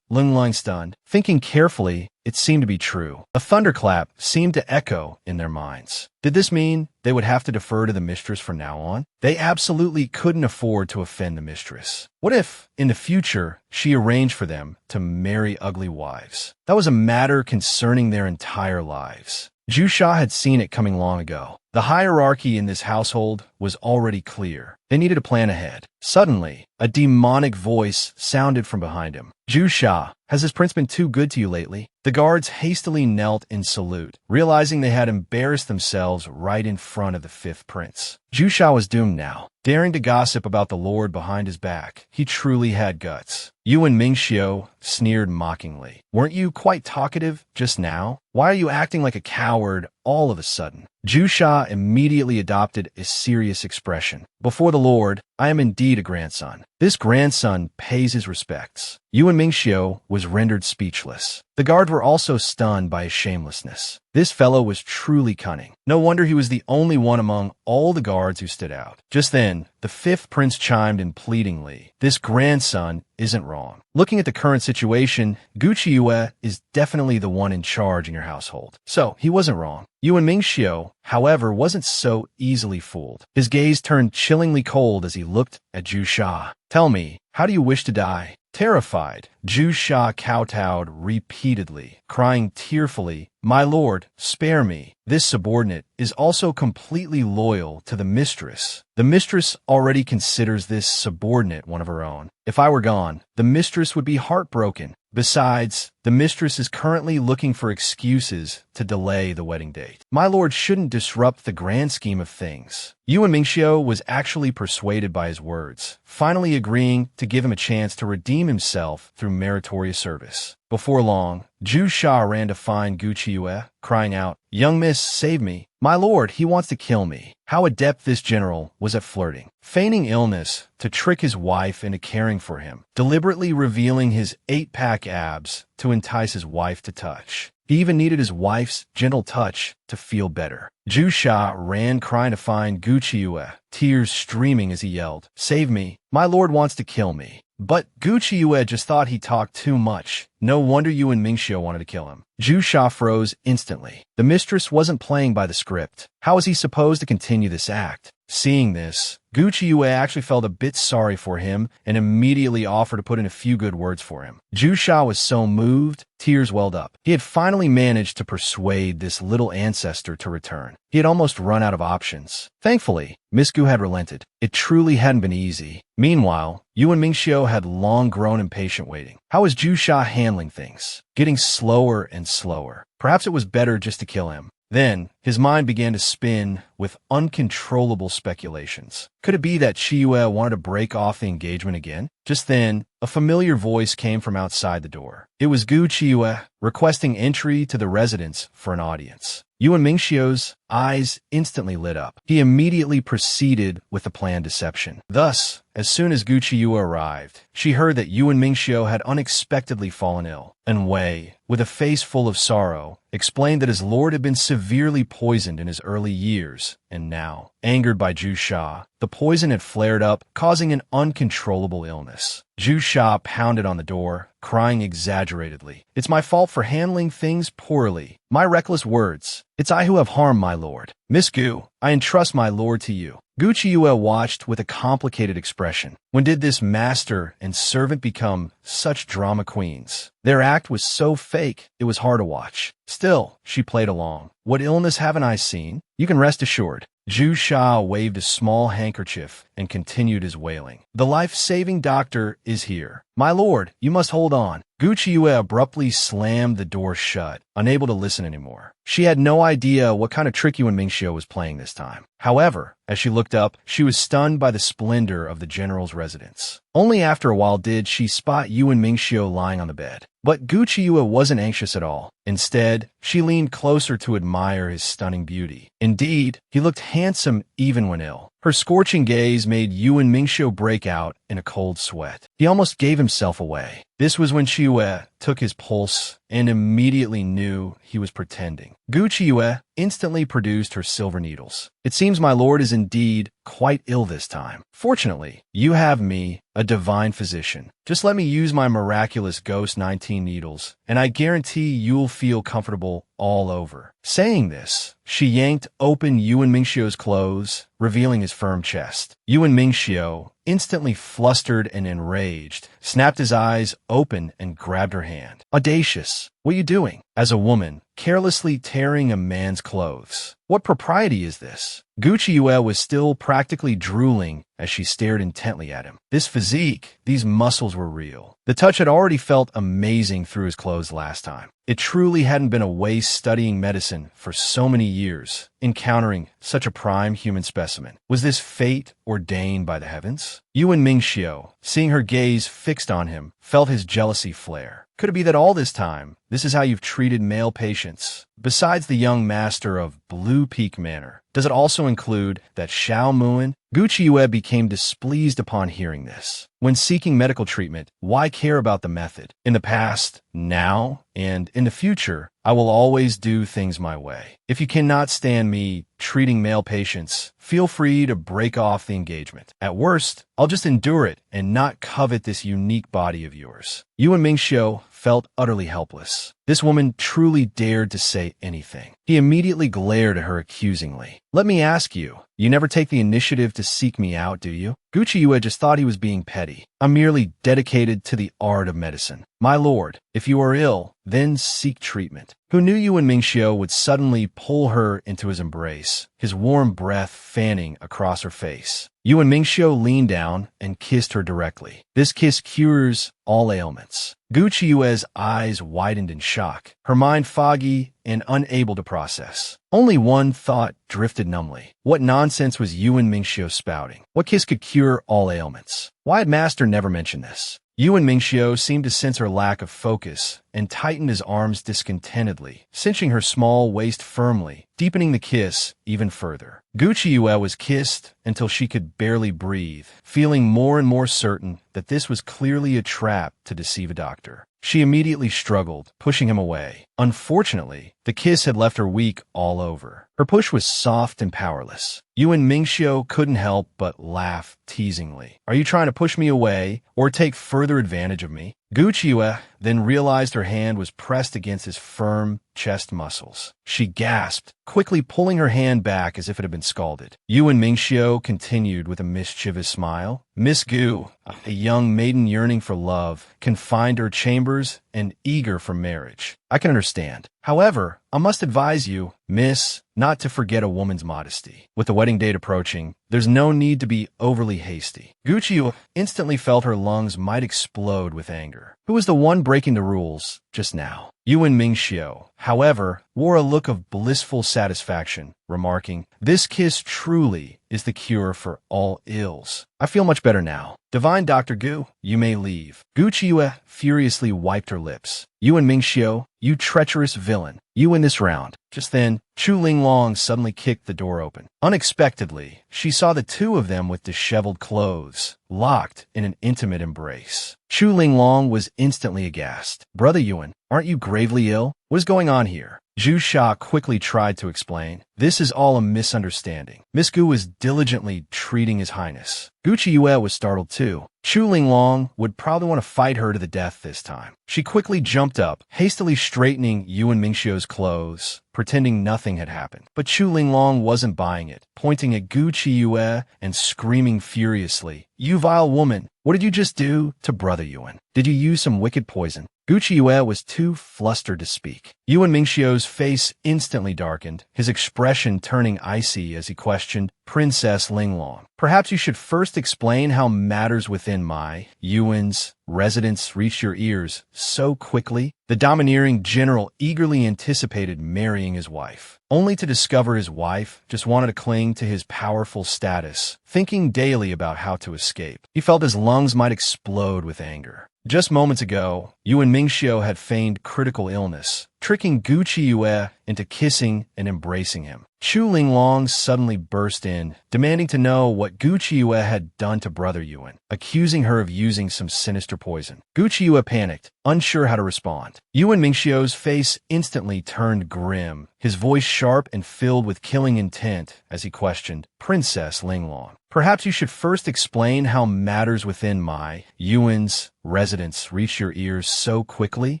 stunned. Thinking carefully, it seemed to be true. A thunderclap seemed to echo in their minds. Did this mean they would have to defer to the mistress from now on? They absolutely couldn't afford to offend the mistress. What if, in the future, she arranged for them to marry ugly wives? That was a matter concerning their entire lives. Zhu Sha had seen it coming long ago. The hierarchy in this household was already clear. They needed to plan ahead. Suddenly, a demonic voice sounded from behind him. Zhu Sha, has this prince been too good to you lately? The guards hastily knelt in salute, realizing they had embarrassed themselves right in front of the fifth prince. Zhu Sha was doomed now. Daring to gossip about the Lord behind his back, he truly had guts. Yu and Mingxiu sneered mockingly. Weren't you quite talkative just now? Why are you acting like a coward all of a sudden? Zhu Sha immediately adopted a serious expression. Before the Lord, I am indeed a grandson. This grandson pays his respects. Yu and Mingxiu was rendered speechless. The guards were also stunned by his shamelessness. This fellow was truly cunning. No wonder he was the only one among all the guards who stood out. Just then, the fifth prince chimed in pleadingly. This grandson isn't wrong. Looking at the current situation, Gu Qiue is definitely the one in charge in your household. So, he wasn't wrong. Yu and Mingxiu, however, wasn't so easily fooled. His gaze turned chillingly cold as he looked at Zhu Sha. "Tell me, how do you wish to die?" Terrified, Zhu Sha kowtowed repeatedly, crying tearfully, "My lord, spare me." This subordinate is also completely loyal to the mistress. The mistress already considers this subordinate one of her own. If I were gone, the mistress would be heartbroken. Besides, the mistress is currently looking for excuses to delay the wedding date. My lord shouldn't disrupt the grand scheme of things. Yuan Mingxiu was actually persuaded by his words, finally agreeing to give him a chance to redeem himself through meritorious service. Before long, Zhu Sha ran to find Gu Qiuyue, crying out, "Young miss, save me. My lord, he wants to kill me." How adept this general was at flirting, feigning illness to trick his wife into caring for him, deliberately revealing his 8-pack abs to entice his wife to touch. He even needed his wife's gentle touch to feel better. Zhu Sha ran crying to find Gu Qiuyue, tears streaming as he yelled, "Save me. My lord wants to kill me." But Gu Qiuyue just thought he talked too much. No wonder Yuan Mingxiu wanted to kill him. Zhu Sha froze instantly. The mistress wasn't playing by the script. How was he supposed to continue this act? Seeing this, Gu Qiuyue actually felt a bit sorry for him and immediately offered to put in a few good words for him. Zhu Sha was so moved, tears welled up. He had finally managed to persuade this little ancestor to return. He had almost run out of options. Thankfully, Miss Gu had relented. It truly hadn't been easy. Meanwhile, Yuan Mingxiu had long grown impatient waiting. How was Zhu Sha handling things? Getting slower and slower. Perhaps it was better just to kill him. Then, his mind began to spin with uncontrollable speculations. Could it be that Qiuyue wanted to break off the engagement again? Just then, a familiar voice came from outside the door. It was Gu Qiuyue, requesting entry to the residence for an audience. Yuan Mingxiu's eyes instantly lit up. He immediately proceeded with the planned deception. Thus, as soon as Gu Qiuyue arrived, she heard that Yuan Mingxiu had unexpectedly fallen ill. And Wei, with a face full of sorrow, explained that his lord had been severely poisoned in his early years, and now, angered by Zhu Sha, the poison had flared up, causing an uncontrollable illness. Zhu Sha pounded on the door, crying exaggeratedly, "It's my fault for handling things poorly. My reckless words. It's I who have harmed my lord. Miss Gu, I entrust my lord to you." Gu Qiuyue watched with a complicated expression. When did this master and servant become such drama queens? Their act was so fake, it was hard to watch. Still, she played along. "What illness haven't I seen? You can rest assured." Zhu Sha waved a small handkerchief and continued his wailing. "The life-saving doctor is here. My lord, you must hold on." Gu Qiuyue abruptly slammed the door shut, unable to listen anymore. She had no idea what kind of trick Yuan Mingxiu was playing this time. However, as she looked up, she was stunned by the splendor of the general's residence. Only after a while did she spot Yuan Mingxiu lying on the bed. But Gu Qiuyue wasn't anxious at all. Instead, she leaned closer to admire his stunning beauty. Indeed, he looked handsome even when ill. Her scorching gaze made Yuan Mingxiu break out in a cold sweat. He almost gave himself away. This was when Qiuyue took his pulse and immediately knew he was pretending. Gu Qiuyue instantly produced her silver needles. "It seems my lord is indeed quite ill this time. Fortunately, you have me, a divine physician. Just let me use my miraculous Ghost 19 needles, and I guarantee you'll feel comfortable all over." Saying this, she yanked open Yuan Mingxiu's clothes, revealing his firm chest. Yuan Mingxiu, instantly flustered and enraged, snapped his eyes open and grabbed her hand. "Audacious! What are you doing?" As a woman, carelessly tearing a man's clothes. What propriety is this? Gu Qiuyue was still practically drooling as she stared intently at him. This physique, these muscles were real. The touch had already felt amazing through his clothes last time. It truly hadn't been a waste studying medicine for so many years, encountering such a prime human specimen. Was this fate ordained by the heavens? Yuan Mingxiu, seeing her gaze fixed on him, felt his jealousy flare. Could it be that all this time, this is how you've treated male patients? Besides the young master of Blue Peak Manor, does it also include that Xiao Muan? Gu Qiuyue became displeased upon hearing this. When seeking medical treatment, why care about the method? In the past, now, and in the future, I will always do things my way. If you cannot stand me treating male patients, feel free to break off the engagement. At worst, I'll just endure it and not covet this unique body of yours. Yuan Mingxiu felt utterly helpless. This woman truly dared to say anything. He immediately glared at her accusingly. Let me ask you, you never take the initiative to seek me out, do you? Gucci just thought he was being petty. I'm merely dedicated to the art of medicine. My lord, if you are ill, then seek treatment. Who knew Yuan Mingxiu would suddenly pull her into his embrace, his warm breath fanning across her face. Yuan Mingxiu leaned down and kissed her directly. This kiss cures all ailments. Gucci Yue's eyes widened in shock, her mind foggy and unable to process. Only one thought drifted numbly. What nonsense was Yuan Mingxiu spouting? What kiss could cure all ailments? Why had Master never mentioned this? Yuan Mingxiu seemed to sense her lack of focus and tightened his arms discontentedly, cinching her small waist firmly, deepening the kiss even further. Gucci Yue was kissed until she could barely breathe, feeling more and more certain that this was clearly a trap to deceive a doctor. She immediately struggled, pushing him away. Unfortunately, the kiss had left her weak all over. Her push was soft and powerless. Yuan Mingxiu couldn't help but laugh teasingly. Are you trying to push me away or take further advantage of me? Gucci Yue then realized her hand was pressed against his firm chest muscles. She gasped, quickly pulling her hand back as if it had been scalded. Yuan Mingxiu continued with a mischievous smile. Miss Gu, a young maiden yearning for love, confined to her chambers and eager for marriage. I can understand. However, I must advise you, miss, not to forget a woman's modesty. With the wedding date approaching, there's no need to be overly hasty. Gucci instantly felt her lungs might explode with anger. Who was the one breaking the rules just now? Yuan Mingxiu, however, wore a look of blissful satisfaction, remarking, "This kiss truly is the cure for all ills. I feel much better now. Divine Dr. Gu, you may leave." Gucci Yue furiously wiped her lips. Yuan Mingxiu, you treacherous villain. You win this round. Just then, Chu Linglong suddenly kicked the door open. Unexpectedly, she saw the two of them with disheveled clothes, locked in an intimate embrace. Chu Linglong was instantly aghast. Brother Yuan, aren't you gravely ill? What is going on here? Zhu Sha quickly tried to explain. This is all a misunderstanding. Miss Gu was diligently treating His Highness. Gucci Yue was startled too. Chu Linglong would probably want to fight her to the death this time. She quickly jumped up, hastily straightening Yuan Mingxiu's clothes, pretending nothing had happened. But Chu Linglong wasn't buying it, pointing at Gucci Yue and screaming furiously, "You vile woman! What did you just do to Brother Yuan? Did you use some wicked poison?" Gucci Yue was too flustered to speak. Yuan Mingxiu's face instantly darkened, his expression turning icy as he questioned, "Princess Linglong, perhaps you should first explain how matters within my, Yuan's, residence reached your ears so quickly." The domineering general eagerly anticipated marrying his wife, only to discover his wife just wanted to cling to his powerful status, thinking daily about how to escape. He felt his lungs might explode with anger. Just moments ago, Yuan Mingxiu had feigned critical illness, tricking Gucci Yue into kissing and embracing him. Chu Linglong suddenly burst in, demanding to know what Gucci Yue had done to Brother Yuan, accusing her of using some sinister poison. Gucci Yue panicked, unsure how to respond. Yuan Mingxiu's face instantly turned grim, his voice sharp and filled with killing intent as he questioned, "Princess Linglong, perhaps you should first explain how matters within my, Yuan's, residence reach your ears so quickly?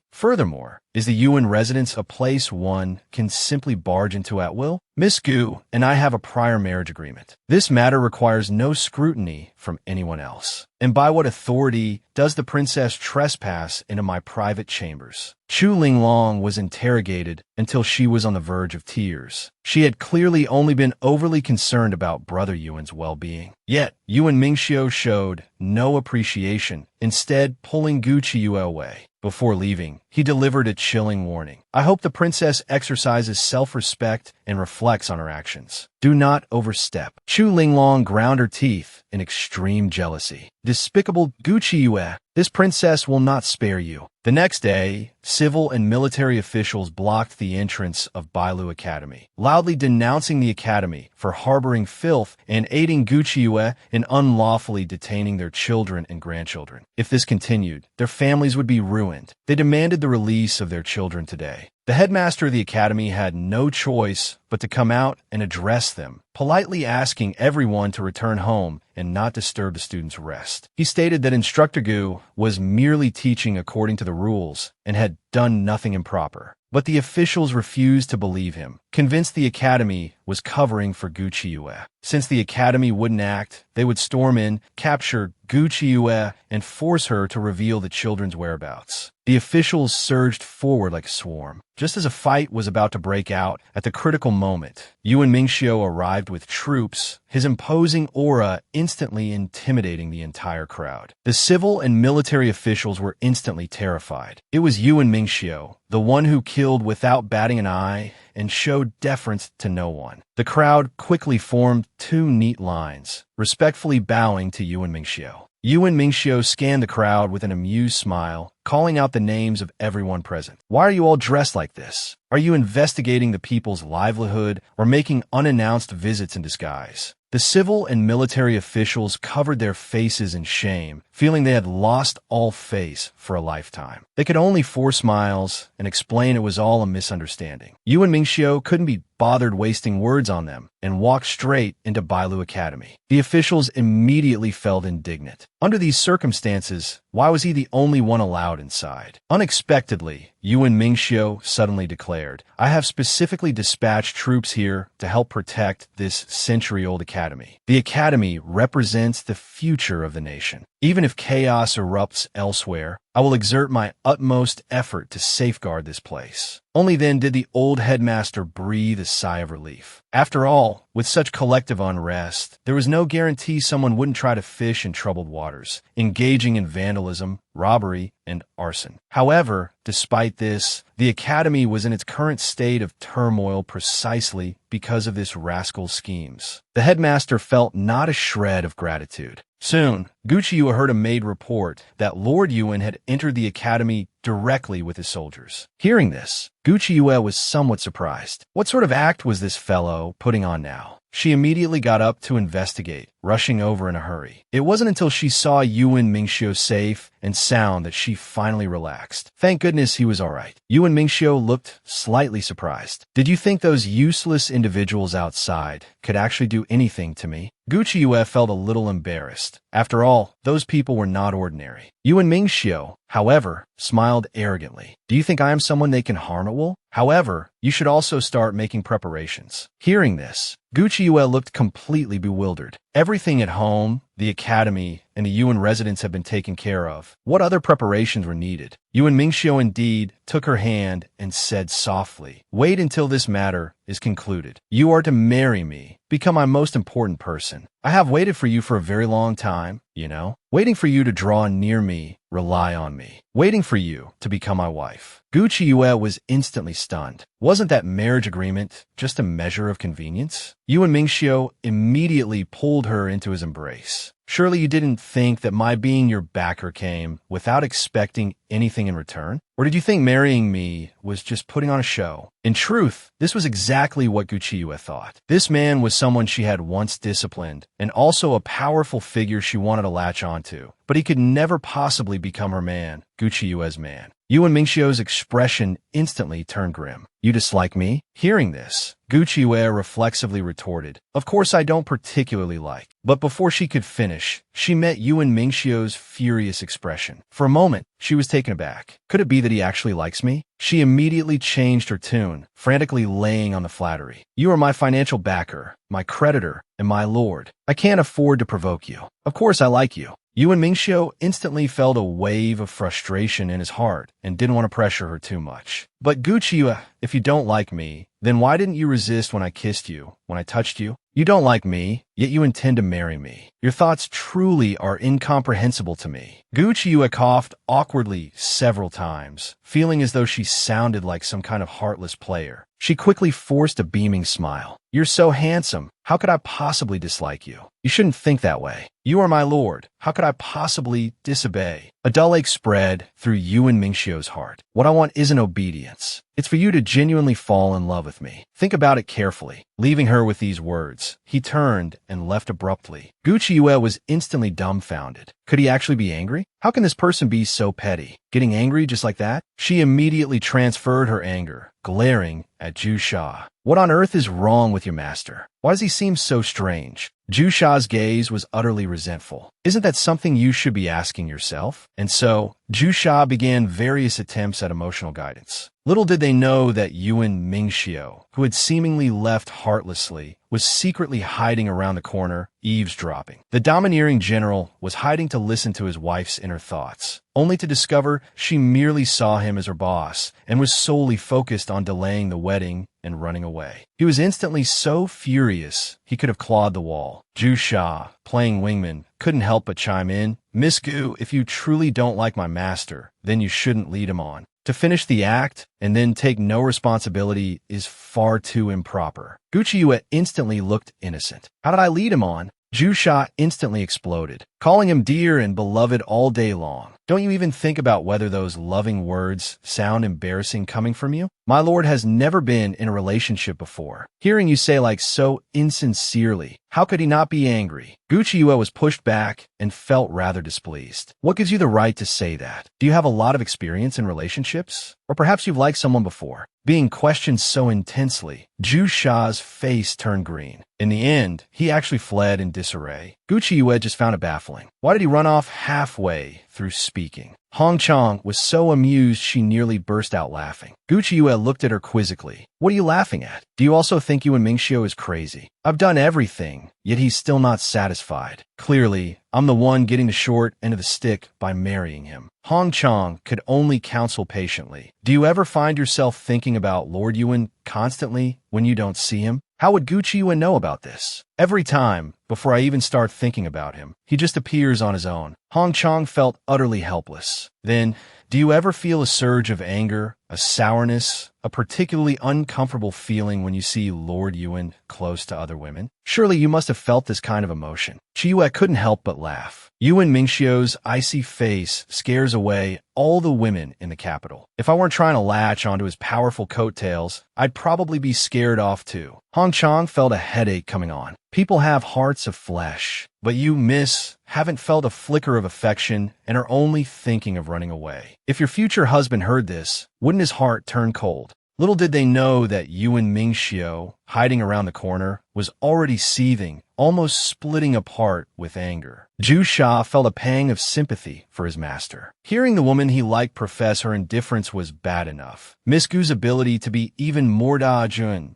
Furthermore, is the Yuan residence a place one can simply barge into at will? Miss Gu and I have a prior marriage agreement. This matter requires no scrutiny from anyone else. And by what authority does the princess trespass into my private chambers?" Chu Linglong was interrogated until she was on the verge of tears. She had clearly only been overly concerned about Brother Yuan's well-being. Yet, Yuan Mingxiu showed no appreciation, instead pulling Gucci Yue away. Before leaving, he delivered a chilling warning. "I hope the princess exercises self-respect and reflects on her actions. Do not overstep." Chu Linglong ground her teeth in extreme jealousy. "Despicable Gucci Yue, this princess will not spare you." The next day, civil and military officials blocked the entrance of Bailu Academy, loudly denouncing the academy for harboring filth and aiding Gucci Yue in unlawfully detaining their children and grandchildren. If this continued, their families would be ruined. They demanded the release of their children today. The headmaster of the academy had no choice but to come out and address them, politely asking everyone to return home and not disturb the students' rest. He stated that Instructor Gu was merely teaching according to the rules and had done nothing improper. But the officials refused to believe him, convinced the academy was covering for Gucci. Since the academy wouldn't act, they would storm in, capture Gucci, and force her to reveal the children's whereabouts. The officials surged forward like a swarm. Just as a fight was about to break out, at the critical moment, Yuan Mingxiu arrived with troops, his imposing aura instantly intimidating the entire crowd. The civil and military officials were instantly terrified. It was Yuan Mingxiu, the one who killed without batting an eye and showed deference to no one. The crowd quickly formed two neat lines, respectfully bowing to Yuan Mingxiu. Yuan Mingxiu scanned the crowd with an amused smile, calling out the names of everyone present. Why are you all dressed like this? Are you investigating the people's livelihood or making unannounced visits in disguise? The civil and military officials covered their faces in shame, feeling they had lost all face for a lifetime. They could only force smiles and explain it was all a misunderstanding. Yuan Mingxiu couldn't be bothered wasting words on them and walked straight into Bailu Academy. The officials immediately felt indignant. Under these circumstances, why was he the only one allowed inside? Unexpectedly, Yuan Mingxiu suddenly declared, "I have specifically dispatched troops here to help protect this century-old academy. The academy represents the future of the nation. Even if chaos erupts elsewhere, I will exert my utmost effort to safeguard this place." Only then did the old headmaster breathe a sigh of relief. After all, with such collective unrest, there was no guarantee someone wouldn't try to fish in troubled waters, engaging in vandalism, robbery, and arson. However, despite this, the academy was in its current state of turmoil precisely because of this rascal's schemes. The headmaster felt not a shred of gratitude. Soon, Gucci heard a maid report that Lord Yuan had entered the academy directly with his soldiers. Hearing this, Gucci was somewhat surprised. What sort of act was this fellow putting on now? She immediately got up to investigate, rushing over in a hurry. It wasn't until she saw Yuan Mingxiu safe and sound that she finally relaxed. Thank goodness he was all right. Yuan Mingxiu looked slightly surprised. "Did you think those useless individuals outside could actually do anything to me?" Gucci felt a little embarrassed. After all, those people were not ordinary. Yuan Mingxiu, however, smiled arrogantly. "Do you think I am someone they can harm at will? However, you should also start making preparations." Hearing this, Gucci looked completely bewildered. Everything at home, the academy, and the Yuan residence had been taken care of. What other preparations were needed? Yuan Mingxiu indeed took her hand and said softly, "Wait until this matter is concluded. You are to marry me, become my most important person. I have waited for you for a very long time, you know, waiting for you to draw near me, rely on me, waiting for you to become my wife." Gucci was instantly stunned. Wasn't that marriage agreement just a measure of convenience? Yuan Mingxiu immediately pulled her into his embrace. "Surely you didn't think that my being your backer came without expecting anything in return? Or did you think marrying me was just putting on a show?" In truth, this was exactly what Gucci thought. This man was someone she had once disciplined, and also a powerful figure she wanted to latch onto. But he could never possibly become her man, Gucci's man. Yuan Mingxiu's expression instantly turned grim. "You dislike me?" Hearing this, Gucci reflexively retorted, "Of course I don't particularly like." But before she could finish, she met Yuan Mingxiu's furious expression. For a moment, she was taken aback. Could it be that he actually likes me? She immediately changed her tune, frantically laying on the flattery. "You are my financial backer, my creditor, and my lord. I can't afford to provoke you. Of course I like you." Yuan Mingxiu instantly felt a wave of frustration in his heart and didn't want to pressure her too much. "But Gucci, if you don't like me, then why didn't you resist when I kissed you, when I touched you? You don't like me, yet you intend to marry me. Your thoughts truly are incomprehensible to me." Gucci coughed awkwardly several times, feeling as though she sounded like some kind of heartless player. She quickly forced a beaming smile. "You're so handsome. How could I possibly dislike you? You shouldn't think that way. You are my lord. How could I possibly disobey?" A dull ache spread through Yuan Mingxiu's heart. "What I want isn't obedience. It's for you to genuinely fall in love with me. Think about it carefully." Leaving her with these words, he turned and left abruptly. Gucci was instantly dumbfounded. Could he actually be angry? How can this person be so petty? Getting angry just like that? She immediately transferred her anger, glaring at Zhu Sha. "What on earth is wrong with your master? Why does he seem so strange?" Zhu Sha's gaze was utterly resentful. Isn't that something you should be asking yourself? And so, Jusha began various attempts at emotional guidance. Little did they know that Yuan Mingxiu, who had seemingly left heartlessly, was secretly hiding around the corner, eavesdropping. The domineering general was hiding to listen to his wife's inner thoughts, only to discover she merely saw him as her boss and was solely focused on delaying the wedding and running away. He was instantly so furious he could have clawed the wall. Jusha, playing wingman, couldn't help but chime in, "Miss Gu, if you truly don't like my master, then you shouldn't lead him on. To finish the act and then take no responsibility is far too improper." Gucciue instantly looked innocent. "How did I lead him on?" Jusha instantly exploded, calling him dear and beloved all day long. "Don't you even think about whether those loving words sound embarrassing coming from you? My lord has never been in a relationship before. Hearing you say like so insincerely, how could he not be angry?" Gucciue was pushed back and felt rather displeased. "What gives you the right to say that? Do you have a lot of experience in relationships? Or perhaps you've liked someone before?" Being questioned so intensely, Jusha's face turned green. In the end, he actually fled in disarray. Gucciue just found it baffling. Why did he run off halfway through speaking? Hong Chang was so amused she nearly burst out laughing. Gucciue looked at her quizzically. "What are you laughing at? Do you also think Yuan Mingxiu is crazy? I've done everything, yet he's still not satisfied. Clearly, I'm the one getting the short end of the stick by marrying him." Hong Chang could only counsel patiently. "Do you ever find yourself thinking about Lord Yuan constantly when you don't see him? How would Gucciue know about this? Every time, before I even start thinking about him, he just appears on his own." Hong Chang felt utterly helpless. "Then, do you ever feel a surge of anger, a sourness, a particularly uncomfortable feeling when you see Lord Yuan close to other women? Surely you must have felt this kind of emotion." Chiyue couldn't help but laugh. Yuan Mingxiu's icy face scares away all the women in the capital. If I weren't trying to latch onto his powerful coattails, I'd probably be scared off too. Hong Chang felt a headache coming on. People have hearts of flesh, but you, miss, haven't felt a flicker of affection and are only thinking of running away. If your future husband heard this, wouldn't his heart turn cold? Little did they know that Yuan Mingxiu, hiding around the corner, was already seething, almost splitting apart with anger. Zhu Sha felt a pang of sympathy for his master. Hearing the woman he liked profess her indifference was bad enough. Miss Gu's ability to be even more dajiren,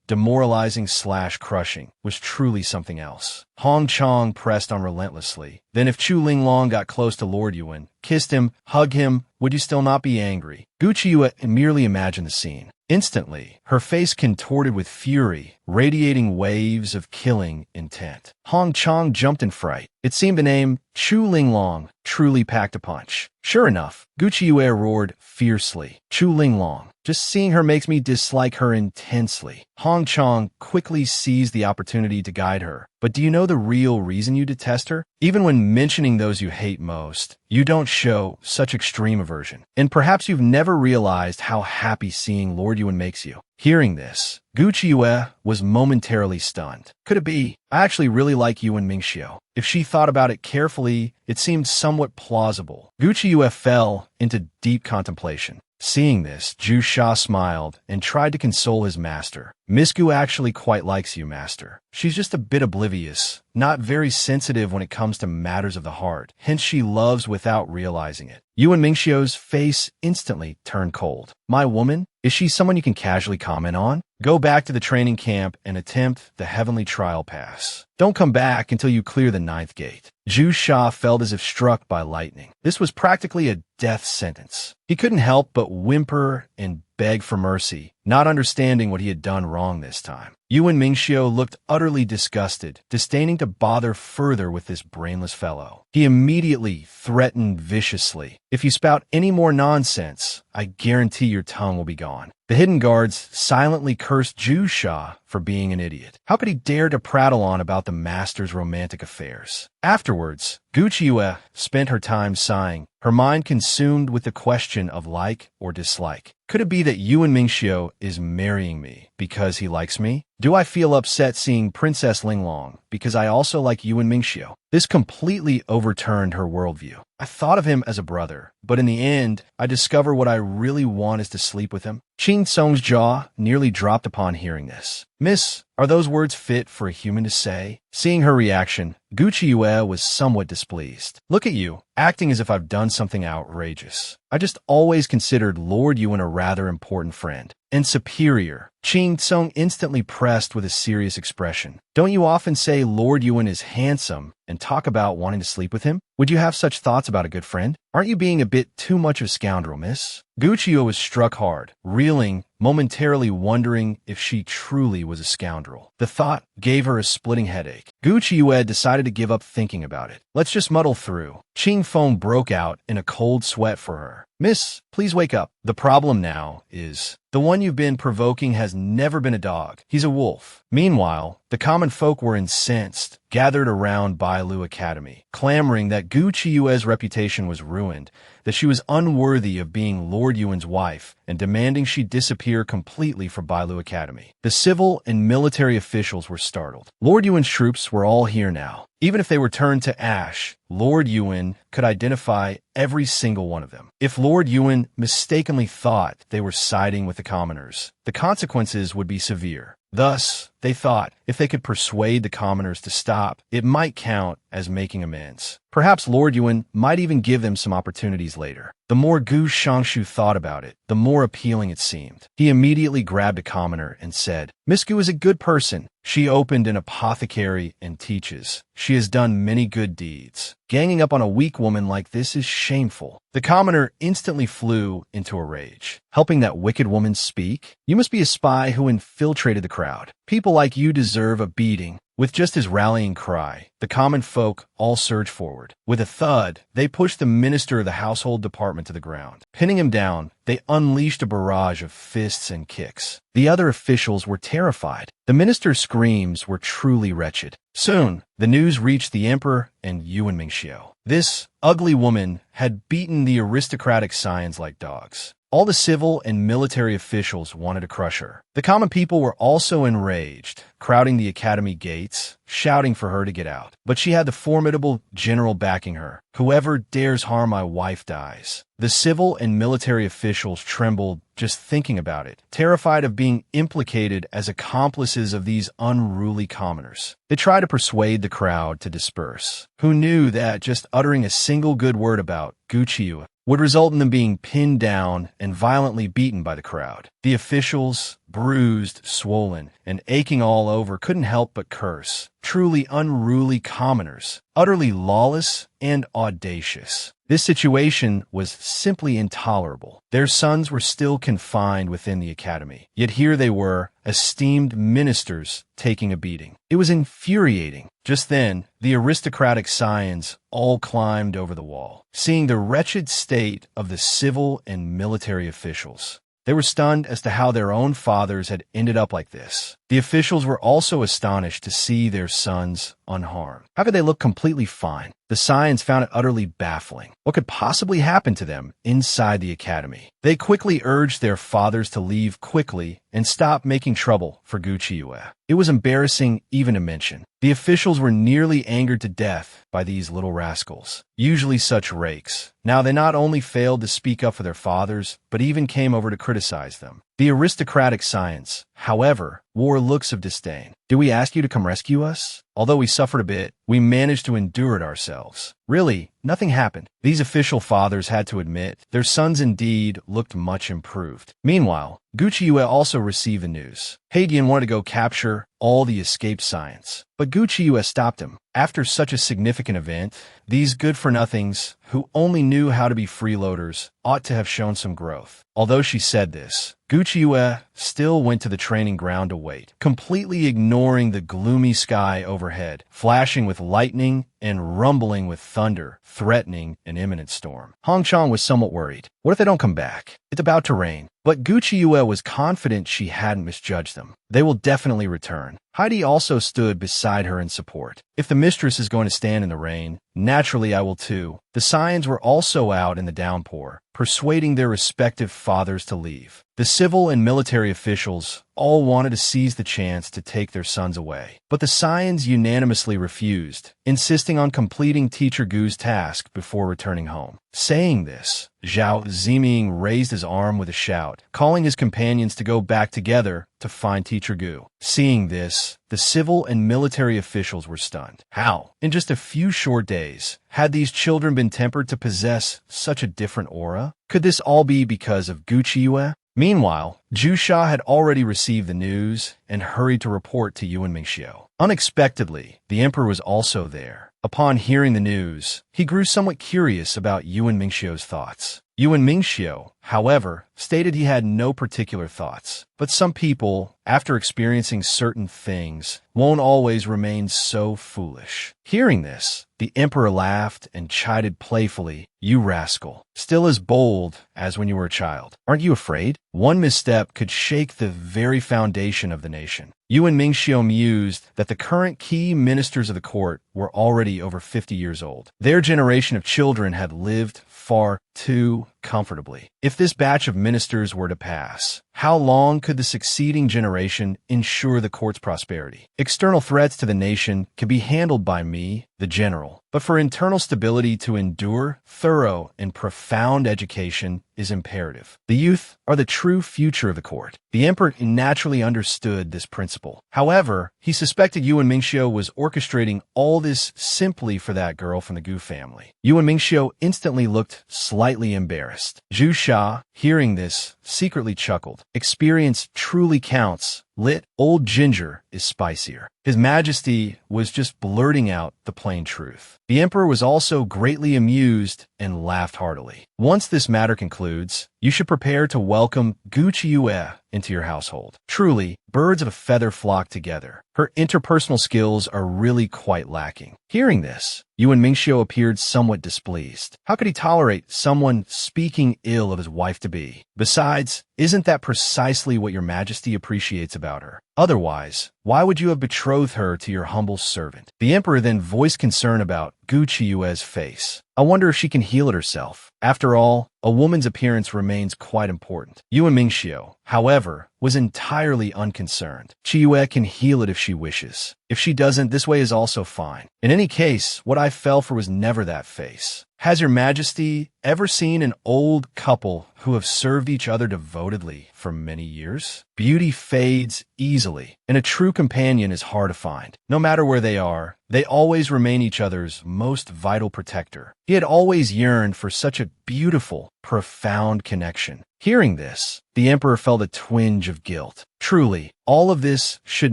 demoralizing/crushing, was truly something else. Hong Chang pressed on relentlessly. "Then if Chu Linglong got close to Lord Yuan, kissed him, hugged him, would you still not be angry?" Gucciue merely imagined the scene. Instantly, her face contorted with fury, radiating waves of killing intent. Hong Chang jumped in fright. It seemed the name Chu Linglong truly packed a punch. Sure enough, Gucciue roared fiercely. "Chu Linglong. Just seeing her makes me dislike her intensely." Hong Chang quickly seized the opportunity to guide her. "But do you know the real reason you detest her? Even when mentioning those you hate most, you don't show such extreme aversion. And perhaps you've never realized how happy seeing Lord Yuan makes you." Hearing this, Gucciue was momentarily stunned. Could it be? I actually really like Yuan Mingxiu. If she thought about it carefully, it seemed somewhat plausible. Gucciue fell into deep contemplation. Seeing this, Zhu Sha smiled and tried to console his master. "Miss Gu actually quite likes you, master. She's just a bit oblivious, not very sensitive when it comes to matters of the heart. Hence she loves without realizing it." Yuan Mingxiu's face instantly turned cold. "My woman? Is she someone you can casually comment on? Go back to the training camp and attempt the heavenly trial pass. Don't come back until you clear the 9th gate." Zhu Sha felt as if struck by lightning. This was practically a death sentence. He couldn't help but whimper and beg for mercy, not understanding what he had done wrong this time. Yuan Mingxiu looked utterly disgusted, disdaining to bother further with this brainless fellow. He immediately threatened viciously. "If you spout any more nonsense, I guarantee your tongue will be gone." The hidden guards silently cursed Zhu Sha for being an idiot. How could he dare to prattle on about the master's romantic affairs? Afterwards, Gucciue spent her time sighing, her mind consumed with the question of like or dislike. Could it be that Yuan Mingxiu is marrying me because he likes me? Do I feel upset seeing Princess Linglong because I also like Yuan Mingxiu? This completely overturned her worldview. I thought of him as a brother, but in the end, I discover what I really want is to sleep with him. Ching Song's jaw nearly dropped upon hearing this. Miss, are those words fit for a human to say? Seeing her reaction, Gu Chiyue was somewhat displeased. Look at you, acting as if I've done something outrageous. I just always considered Lord Yuan a rather important friend. And superior. Ching Song instantly pressed with a serious expression. Don't you often say Lord Yuan is handsome and talk about wanting to sleep with him? Would you have such thoughts about a good friend? Aren't you being a bit too much of a scoundrel, miss? Gu Chiyue was struck hard, reeling, momentarily wondering if she truly was a scoundrel. The thought gave her a splitting headache. Gu Chiyue decided to give up thinking about it. Let's just muddle through. Ching Feng broke out in a cold sweat for her. Miss, please wake up. The problem now is the one you've been provoking has never been a dog. He's a wolf. Meanwhile, the common folk were incensed, gathered around Bailu Academy, clamoring that Gu Chiyue's reputation was ruined, that she was unworthy of being Lord Yuan's wife, and demanding she disappear completely from Bailu Academy. The civil and military officials were startled. Lord Yuan's troops were all here now. Even if they were turned to ash, Lord Yuan could identify every single one of them. If Lord Yuan mistakenly thought they were siding with the commoners, the consequences would be severe. Thus, they thought, if they could persuade the commoners to stop, it might count as making amends. Perhaps Lord Yuan might even give them some opportunities later. The more Gu Shangshu thought about it, the more appealing it seemed. He immediately grabbed a commoner and said, Miss Gu is a good person. She opened an apothecary and teaches. She has done many good deeds. Ganging up on a weak woman like this is shameful. The commoner instantly flew into a rage. Helping that wicked woman speak? You must be a spy who infiltrated the crowd. People like you deserve a beating. With just his rallying cry, the common folk all surged forward. With a thud, they pushed the minister of the household department to the ground. Pinning him down, they unleashed a barrage of fists and kicks. The other officials were terrified. The minister's screams were truly wretched. Soon, the news reached the emperor and Yuan Mingxiu. This ugly woman had beaten the aristocratic scions like dogs. All the civil and military officials wanted to crush her. The common people were also enraged, crowding the academy gates, shouting for her to get out. But she had the formidable general backing her. Whoever dares harm my wife dies. The civil and military officials trembled just thinking about it, terrified of being implicated as accomplices of these unruly commoners. They tried to persuade the crowd to disperse, who knew that just uttering a single good word about Gu Chiyue would result in them being pinned down and violently beaten by the crowd. The officials, bruised, swollen, and aching all over, couldn't help but curse. Truly unruly commoners, utterly lawless and audacious. This situation was simply intolerable. Their sons were still confined within the academy, yet here they were, esteemed ministers, taking a beating. It was infuriating. Just then, the aristocratic scions all climbed over the wall, seeing the wretched state of the civil and military officials. They were stunned as to how their own fathers had ended up like this. The officials were also astonished to see their sons unharmed. How could they look completely fine? The scions found it utterly baffling. What could possibly happen to them inside the academy? They quickly urged their fathers to leave quickly and stop making trouble for Gu Chiyue. It was embarrassing even to mention. The officials were nearly angered to death by these little rascals, usually such rakes. Now they not only failed to speak up for their fathers, but even came over to criticize them. The aristocratic scions, however, wore looks of disdain. Did we ask you to come rescue us? Although we suffered a bit, we managed to endure it ourselves. Really, nothing happened. These official fathers had to admit their sons indeed looked much improved. Meanwhile, Gu Chiyue also received the news. Hadian wanted to go capture all the escaped scions, but Gu Chiyue stopped him. After such a significant event, these good-for-nothings, who only knew how to be freeloaders, ought to have shown some growth. Although she said this, Gu Chiyue still went to the training ground to wait, completely ignoring the gloomy sky overhead, flashing with lightning and rumbling with thunder, threatening an imminent storm. Hong Chong was somewhat worried. What if they don't come back? It's about to rain. But Gu Chiyue was confident she hadn't misjudged them. They will definitely return. Heidi also stood beside her in support. If the mistress is going to stand in the rain, naturally I will too. The scions were also out in the downpour, persuading their respective fathers to leave. The civil and military officials all wanted to seize the chance to take their sons away. But the Saiyans unanimously refused, insisting on completing Teacher Gu's task before returning home. Saying this, Zhao Ziming raised his arm with a shout, calling his companions to go back together to find Teacher Gu. Seeing this, the civil and military officials were stunned. How, in just a few short days, had these children been tempered to possess such a different aura? Could this all be because of Gu Qiuyue? Meanwhile, Zhu Sha had already received the news and hurried to report to Yuan Mingxiu. Unexpectedly, the emperor was also there. Upon hearing the news, he grew somewhat curious about Yuan Mingxiu's thoughts. Yuan Mingxiu, however, stated he had no particular thoughts. But some people, after experiencing certain things, won't always remain so foolish. Hearing this, the emperor laughed and chided playfully, "You rascal, still as bold as when you were a child. Aren't you afraid? One misstep could shake the very foundation of the nation." Yuan Mingxiu mused that the current key ministers of the court were already over 50 years old. Their generation of children had lived far too comfortably. If this batch of ministers were to pass, how long could the succeeding generation ensure the court's prosperity? External threats to the nation can be handled by me, the general, but for internal stability to endure, thorough and profound education is imperative. The youth are the true future of the court. The emperor naturally understood this principle. However, he suspected Yuan Mingxiu was orchestrating all this simply for that girl from the Gu family. Yuan Mingxiu instantly looked slightly embarrassed. Zhu Sha, hearing this, secretly chuckled. Experience truly counts. Lit, old ginger is spicier. His Majesty was just blurting out the plain truth. The emperor was also greatly amused and laughed heartily. Once this matter concludes, you should prepare to welcome Gu Qiuyue into your household. Truly, birds of a feather flock together. Her interpersonal skills are really quite lacking. Hearing this, Yuan Mingxiu appeared somewhat displeased. How could he tolerate someone speaking ill of his wife-to-be? Besides, isn't that precisely what your Majesty appreciates about her? Otherwise, why would you have betrothed her to your humble servant? The emperor then voiced concern about Gu Qiue's face. I wonder if she can heal it herself. After all, a woman's appearance remains quite important. Yuan Mingxiu, however, was entirely unconcerned. Qiuyue can heal it if she wishes. If she doesn't, this way is also fine. In any case, what I fell for was never that face. Has your Majesty ever seen an old couple who have served each other devotedly for many years? Beauty fades easily, and a true companion is hard to find. No matter where they are, they always remain each other's most vital protector. He had always yearned for such a beautiful, profound connection. Hearing this, the emperor felt a twinge of guilt. Truly, all of this should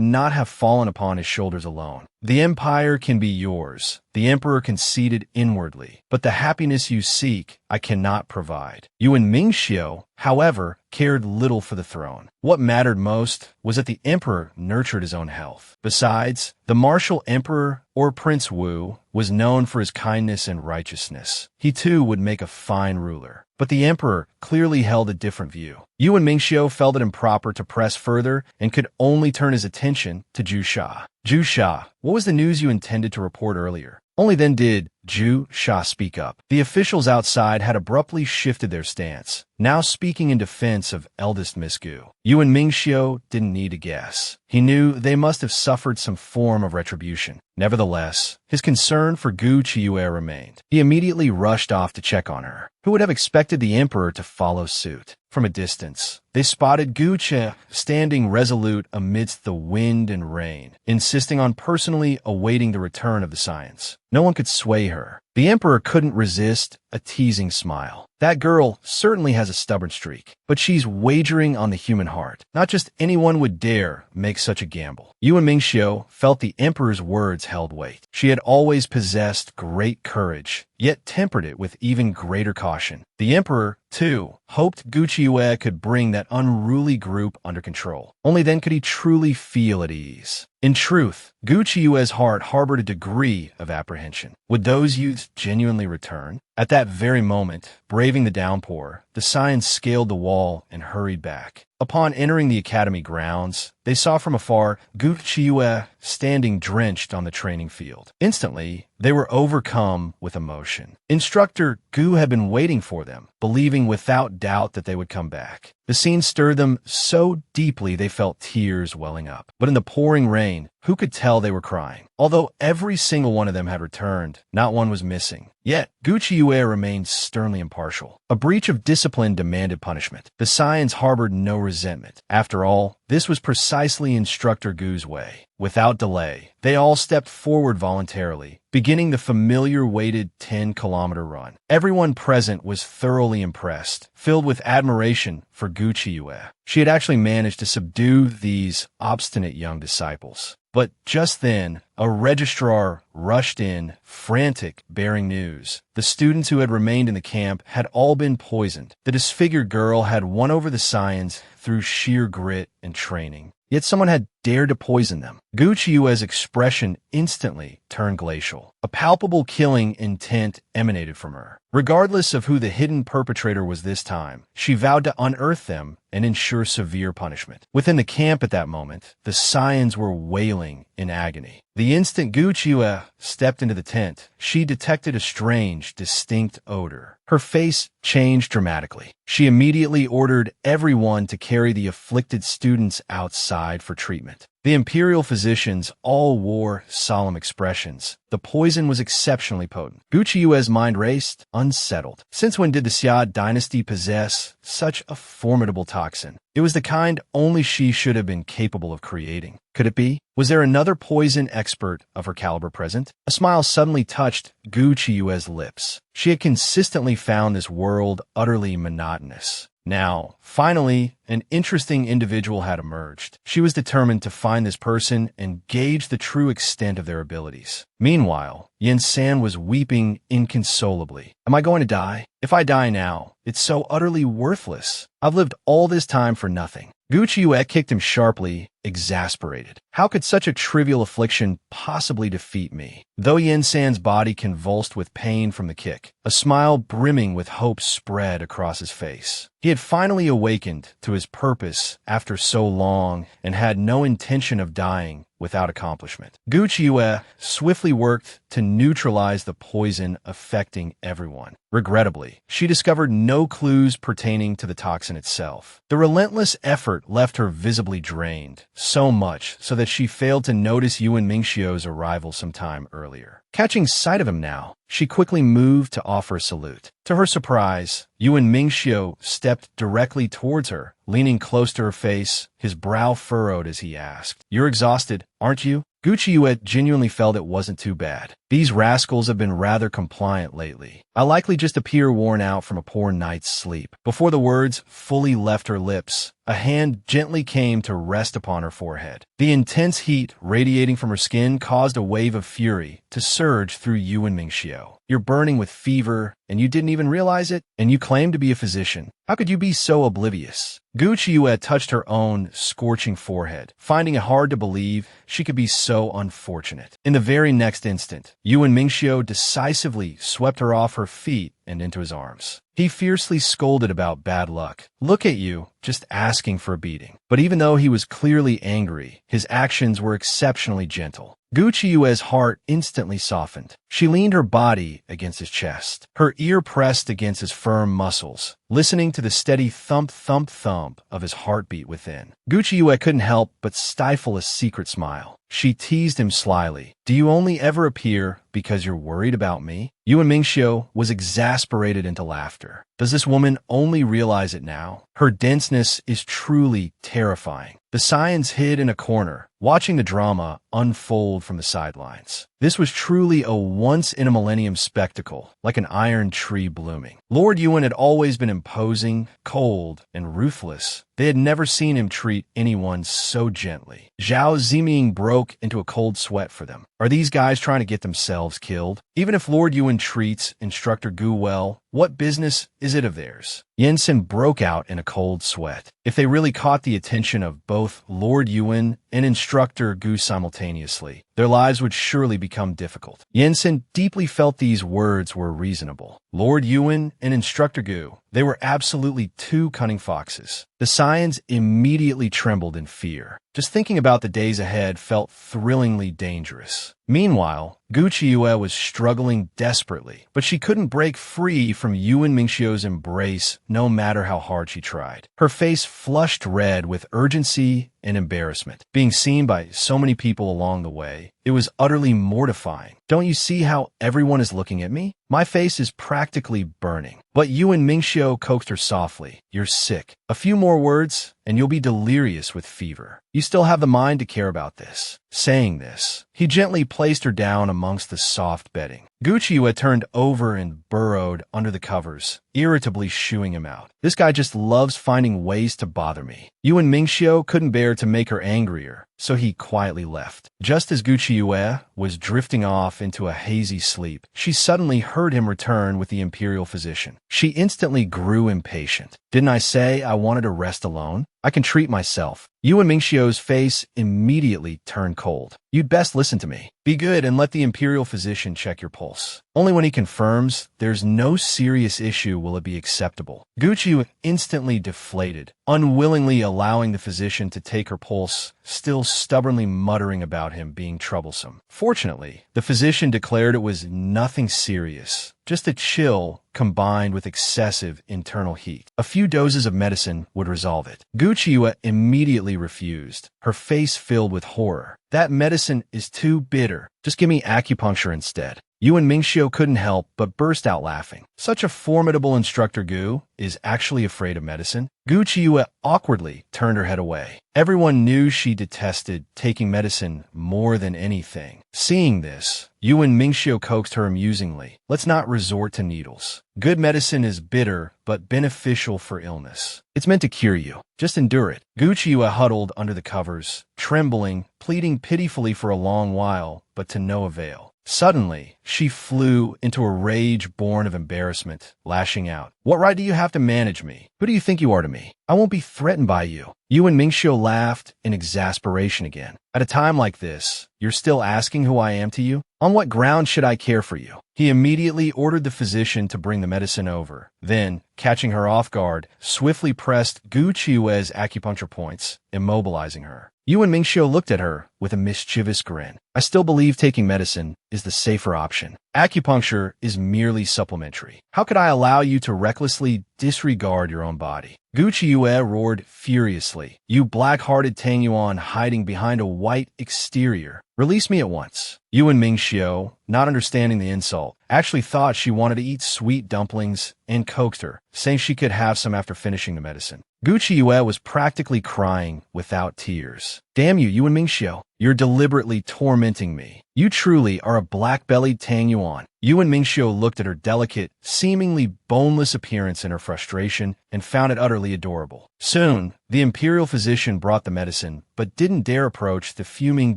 not have fallen upon his shoulders alone. The empire can be yours, the emperor conceded inwardly, but the happiness you seek, I cannot provide. Yuan Mingxiu, however, cared little for the throne. What mattered most was that the emperor nurtured his own health. Besides, the martial emperor, or Prince Wu, was known for his kindness and righteousness. He too would make a fine ruler. But the emperor clearly held a different view. Yuan Mingxiu felt it improper to press further and could only turn his attention to Zhu Sha. Zhu Sha, what was the news you intended to report earlier? Only then did Zhu Sha speak up. The officials outside had abruptly shifted their stance, now speaking in defense of eldest Miss Gu. Yuan Mingxiu didn't need to guess. He knew they must have suffered some form of retribution. Nevertheless, his concern for Gu Qiuyue remained. He immediately rushed off to check on her. Who would have expected the emperor to follow suit? From a distance, they spotted Gu Qiuyue standing resolute amidst the wind and rain, insisting on personally awaiting the return of the Saiyans. No one could sway her. The emperor couldn't resist a teasing smile. That girl certainly has a stubborn streak, but she's wagering on the human heart. Not just anyone would dare make such a gamble. Yuan Mingxiu felt the emperor's words held weight. She had always possessed great courage, yet tempered it with even greater caution. The emperor, too, hoped Gu Qiuyue could bring that unruly group under control. Only then could he truly feel at ease. In truth, Gu Qiuyue's heart harbored a degree of apprehension. Would those youths genuinely return? At that very moment, braving the downpour, the Saiyans scaled the wall and hurried back. Upon entering the academy grounds, they saw from afar Gu Chiyue standing drenched on the training field. Instantly, they were overcome with emotion. Instructor Gu had been waiting for them, believing without doubt that they would come back. The scene stirred them so deeply they felt tears welling up. But in the pouring rain, who could tell they were crying? Although every single one of them had returned, not one was missing. Yet, Gu Chiyue remained sternly impartial. A breach of discipline demanded punishment. The Saiyans harbored no resentment. After all, this was precisely Instructor Gu's way. Without delay, they all stepped forward voluntarily, beginning the familiar weighted 10-kilometer run. Everyone present was thoroughly impressed, filled with admiration for Gu Chiyue. She had actually managed to subdue these obstinate young disciples. But just then, a registrar rushed in, frantic, bearing news. The students who had remained in the camp had all been poisoned. The disfigured girl had won over the Saiyans through sheer grit and training. Yet someone had dared to poison them. Gu Chiyue's expression instantly turned glacial. A palpable killing intent emanated from her. Regardless of who the hidden perpetrator was this time, she vowed to unearth them and ensure severe punishment. Within the camp at that moment, the Saiyans were wailing in agony. The instant Gu Chiyue stepped into the tent, she detected a strange, distinct odor. Her face changed dramatically. She immediately ordered everyone to carry the afflicted students outside for treatment. The imperial physicians all wore solemn expressions. The poison was exceptionally potent. Gu Chiyue's mind raced, unsettled. Since when did the Xia dynasty possess such a formidable toxin? It was the kind only she should have been capable of creating. Could it be? Was there another poison expert of her caliber present? A smile suddenly touched Gu Chiyue's lips. She had consistently found this world utterly monotonous. Now, finally, an interesting individual had emerged. She was determined to find this person and gauge the true extent of their abilities. Meanwhile, Yin San was weeping inconsolably. Am I going to die? If I die now, it's so utterly worthless. I've lived all this time for nothing. Gu Chiyue kicked him sharply, exasperated. How could such a trivial affliction possibly defeat me? Though Yin San's body convulsed with pain from the kick, a smile brimming with hope spread across his face. He had finally awakened to his purpose after so long and had no intention of dying without accomplishment. Gu Chiyue swiftly worked to neutralize the poison affecting everyone. Regrettably, she discovered no clues pertaining to the toxin itself. The relentless effort left her visibly drained, so much so that she failed to notice Yuan Mingxiu's arrival some time earlier. Catching sight of him now, she quickly moved to offer a salute. To her surprise, Yuan Mingxiu stepped directly towards her, leaning close to her face, his brow furrowed as he asked, "You're exhausted, aren't you?" Gu Chiyue genuinely felt it wasn't too bad. These rascals have been rather compliant lately. I likely just appear worn out from a poor night's sleep. Before the words fully left her lips, a hand gently came to rest upon her forehead. The intense heat radiating from her skin caused a wave of fury to surge through Yuan Mingxiu. You're burning with fever, and you didn't even realize it? And you claim to be a physician. How could you be so oblivious? Gu Chiyue touched her own scorching forehead, finding it hard to believe she could be so unfortunate. In the very next instant, Yuan Mingxiu decisively swept her off her feet and into his arms. He fiercely scolded about bad luck. Look at you, just asking for a beating. But even though he was clearly angry, his actions were exceptionally gentle. Gu Chiyue's heart instantly softened. She leaned her body against his chest, her ear pressed against his firm muscles, listening to the steady thump-thump-thump of his heartbeat within. Gu Chiyue couldn't help but stifle a secret smile. She teased him slyly. Do you only ever appear because you're worried about me? Yuan Mingxiu was exasperated into laughter. Does this woman only realize it now? Her denseness is truly terrifying. The Saiyans hid in a corner, watching the drama unfold from the sidelines. This was truly a once-in-a-millennium spectacle, like an iron tree blooming. Lord Yuan had always been imposing, cold, and ruthless. They had never seen him treat anyone so gently. Zhao Ziming broke into a cold sweat for them. Are these guys trying to get themselves killed? Even if Lord Yuan treats Instructor Gu well, what business is it of theirs? Yensen broke out in a cold sweat. If they really caught the attention of both Lord Yuan and Instructor Gu simultaneously, their lives would surely become difficult. Yensen deeply felt these words were reasonable. Lord Yuan and Instructor Gu, they were absolutely two cunning foxes. The Saiyans immediately trembled in fear. Just thinking about the days ahead felt thrillingly dangerous. Meanwhile, Gu Qiuyue was struggling desperately, but she couldn't break free from Yuan Mingxiu's embrace no matter how hard she tried. Her face flushed red with urgency and embarrassment. Being seen by so many people along the way, it was utterly mortifying. Don't you see how everyone is looking at me? My face is practically burning. But Yuan Mingxiu coaxed her softly. You're sick. A few more words, and you'll be delirious with fever. You still have the mind to care about this. Saying this, he gently placed her down amongst the soft bedding. Gu Qiuyue turned over and burrowed under the covers, irritably shooing him out. This guy just loves finding ways to bother me. Yuan Mingxiu couldn't bear to make her angrier, so he quietly left. Just as Gu Qiuyue was drifting off into a hazy sleep, she suddenly heard him return with the imperial physician. She instantly grew impatient. Didn't I say I wanted to rest alone? I can treat myself. Yuan Mingxiu's face immediately turned cold. You'd best listen to me. Be good and let the imperial physician check your pulse. Only when he confirms there's no serious issue will it be acceptable. Gu Qiuyue instantly deflated, unwillingly allowing the physician to take her pulse, still stubbornly muttering about him being troublesome. Fortunately, the physician declared it was nothing serious, just a chill combined with excessive internal heat. A few doses of medicine would resolve it. Gu Qiuyue immediately refused, her face filled with horror. That medicine is too bitter. Just give me acupuncture instead. Yuan Mingxiu couldn't help but burst out laughing. Such a formidable instructor Gu is actually afraid of medicine. Gu Qiuyue awkwardly turned her head away. Everyone knew she detested taking medicine more than anything. Seeing this, Yuan Mingxiu coaxed her amusingly. Let's not resort to needles. Good medicine is bitter, but beneficial for illness. It's meant to cure you. Just endure it. Gu Qiuyue huddled under the covers, trembling, pleading pitifully for a long while, but to no avail. Suddenly, she flew into a rage born of embarrassment, lashing out. What right do you have to manage me? Who do you think you are to me? I won't be threatened by you. Yuan Mingxiu laughed in exasperation again. At a time like this, you're still asking who I am to you? On what ground should I care for you? He immediately ordered the physician to bring the medicine over. Then, catching her off guard, swiftly pressed Gu Qiuyue's acupuncture points, immobilizing her. Yuan Mingxiu looked at her with a mischievous grin. I still believe taking medicine is the safer option. Acupuncture is merely supplementary. How could I allow you to recklessly disregard your own body? Gu Qiuyue roared furiously. You black-hearted Tang Yuan hiding behind a white exterior. Release me at once. Yuan Mingxiu, not understanding the insult, actually thought she wanted to eat sweet dumplings and coaxed her, saying she could have some after finishing the medicine. Gu Qiuyue was practically crying without tears. Damn you, Yuan Mingxiu. You're deliberately tormenting me. You truly are a black-bellied Tang Yuan. Yuan Mingxiu looked at her delicate, seemingly boneless appearance in her frustration and found it utterly adorable. Soon, the imperial physician brought the medicine, but didn't dare approach the fuming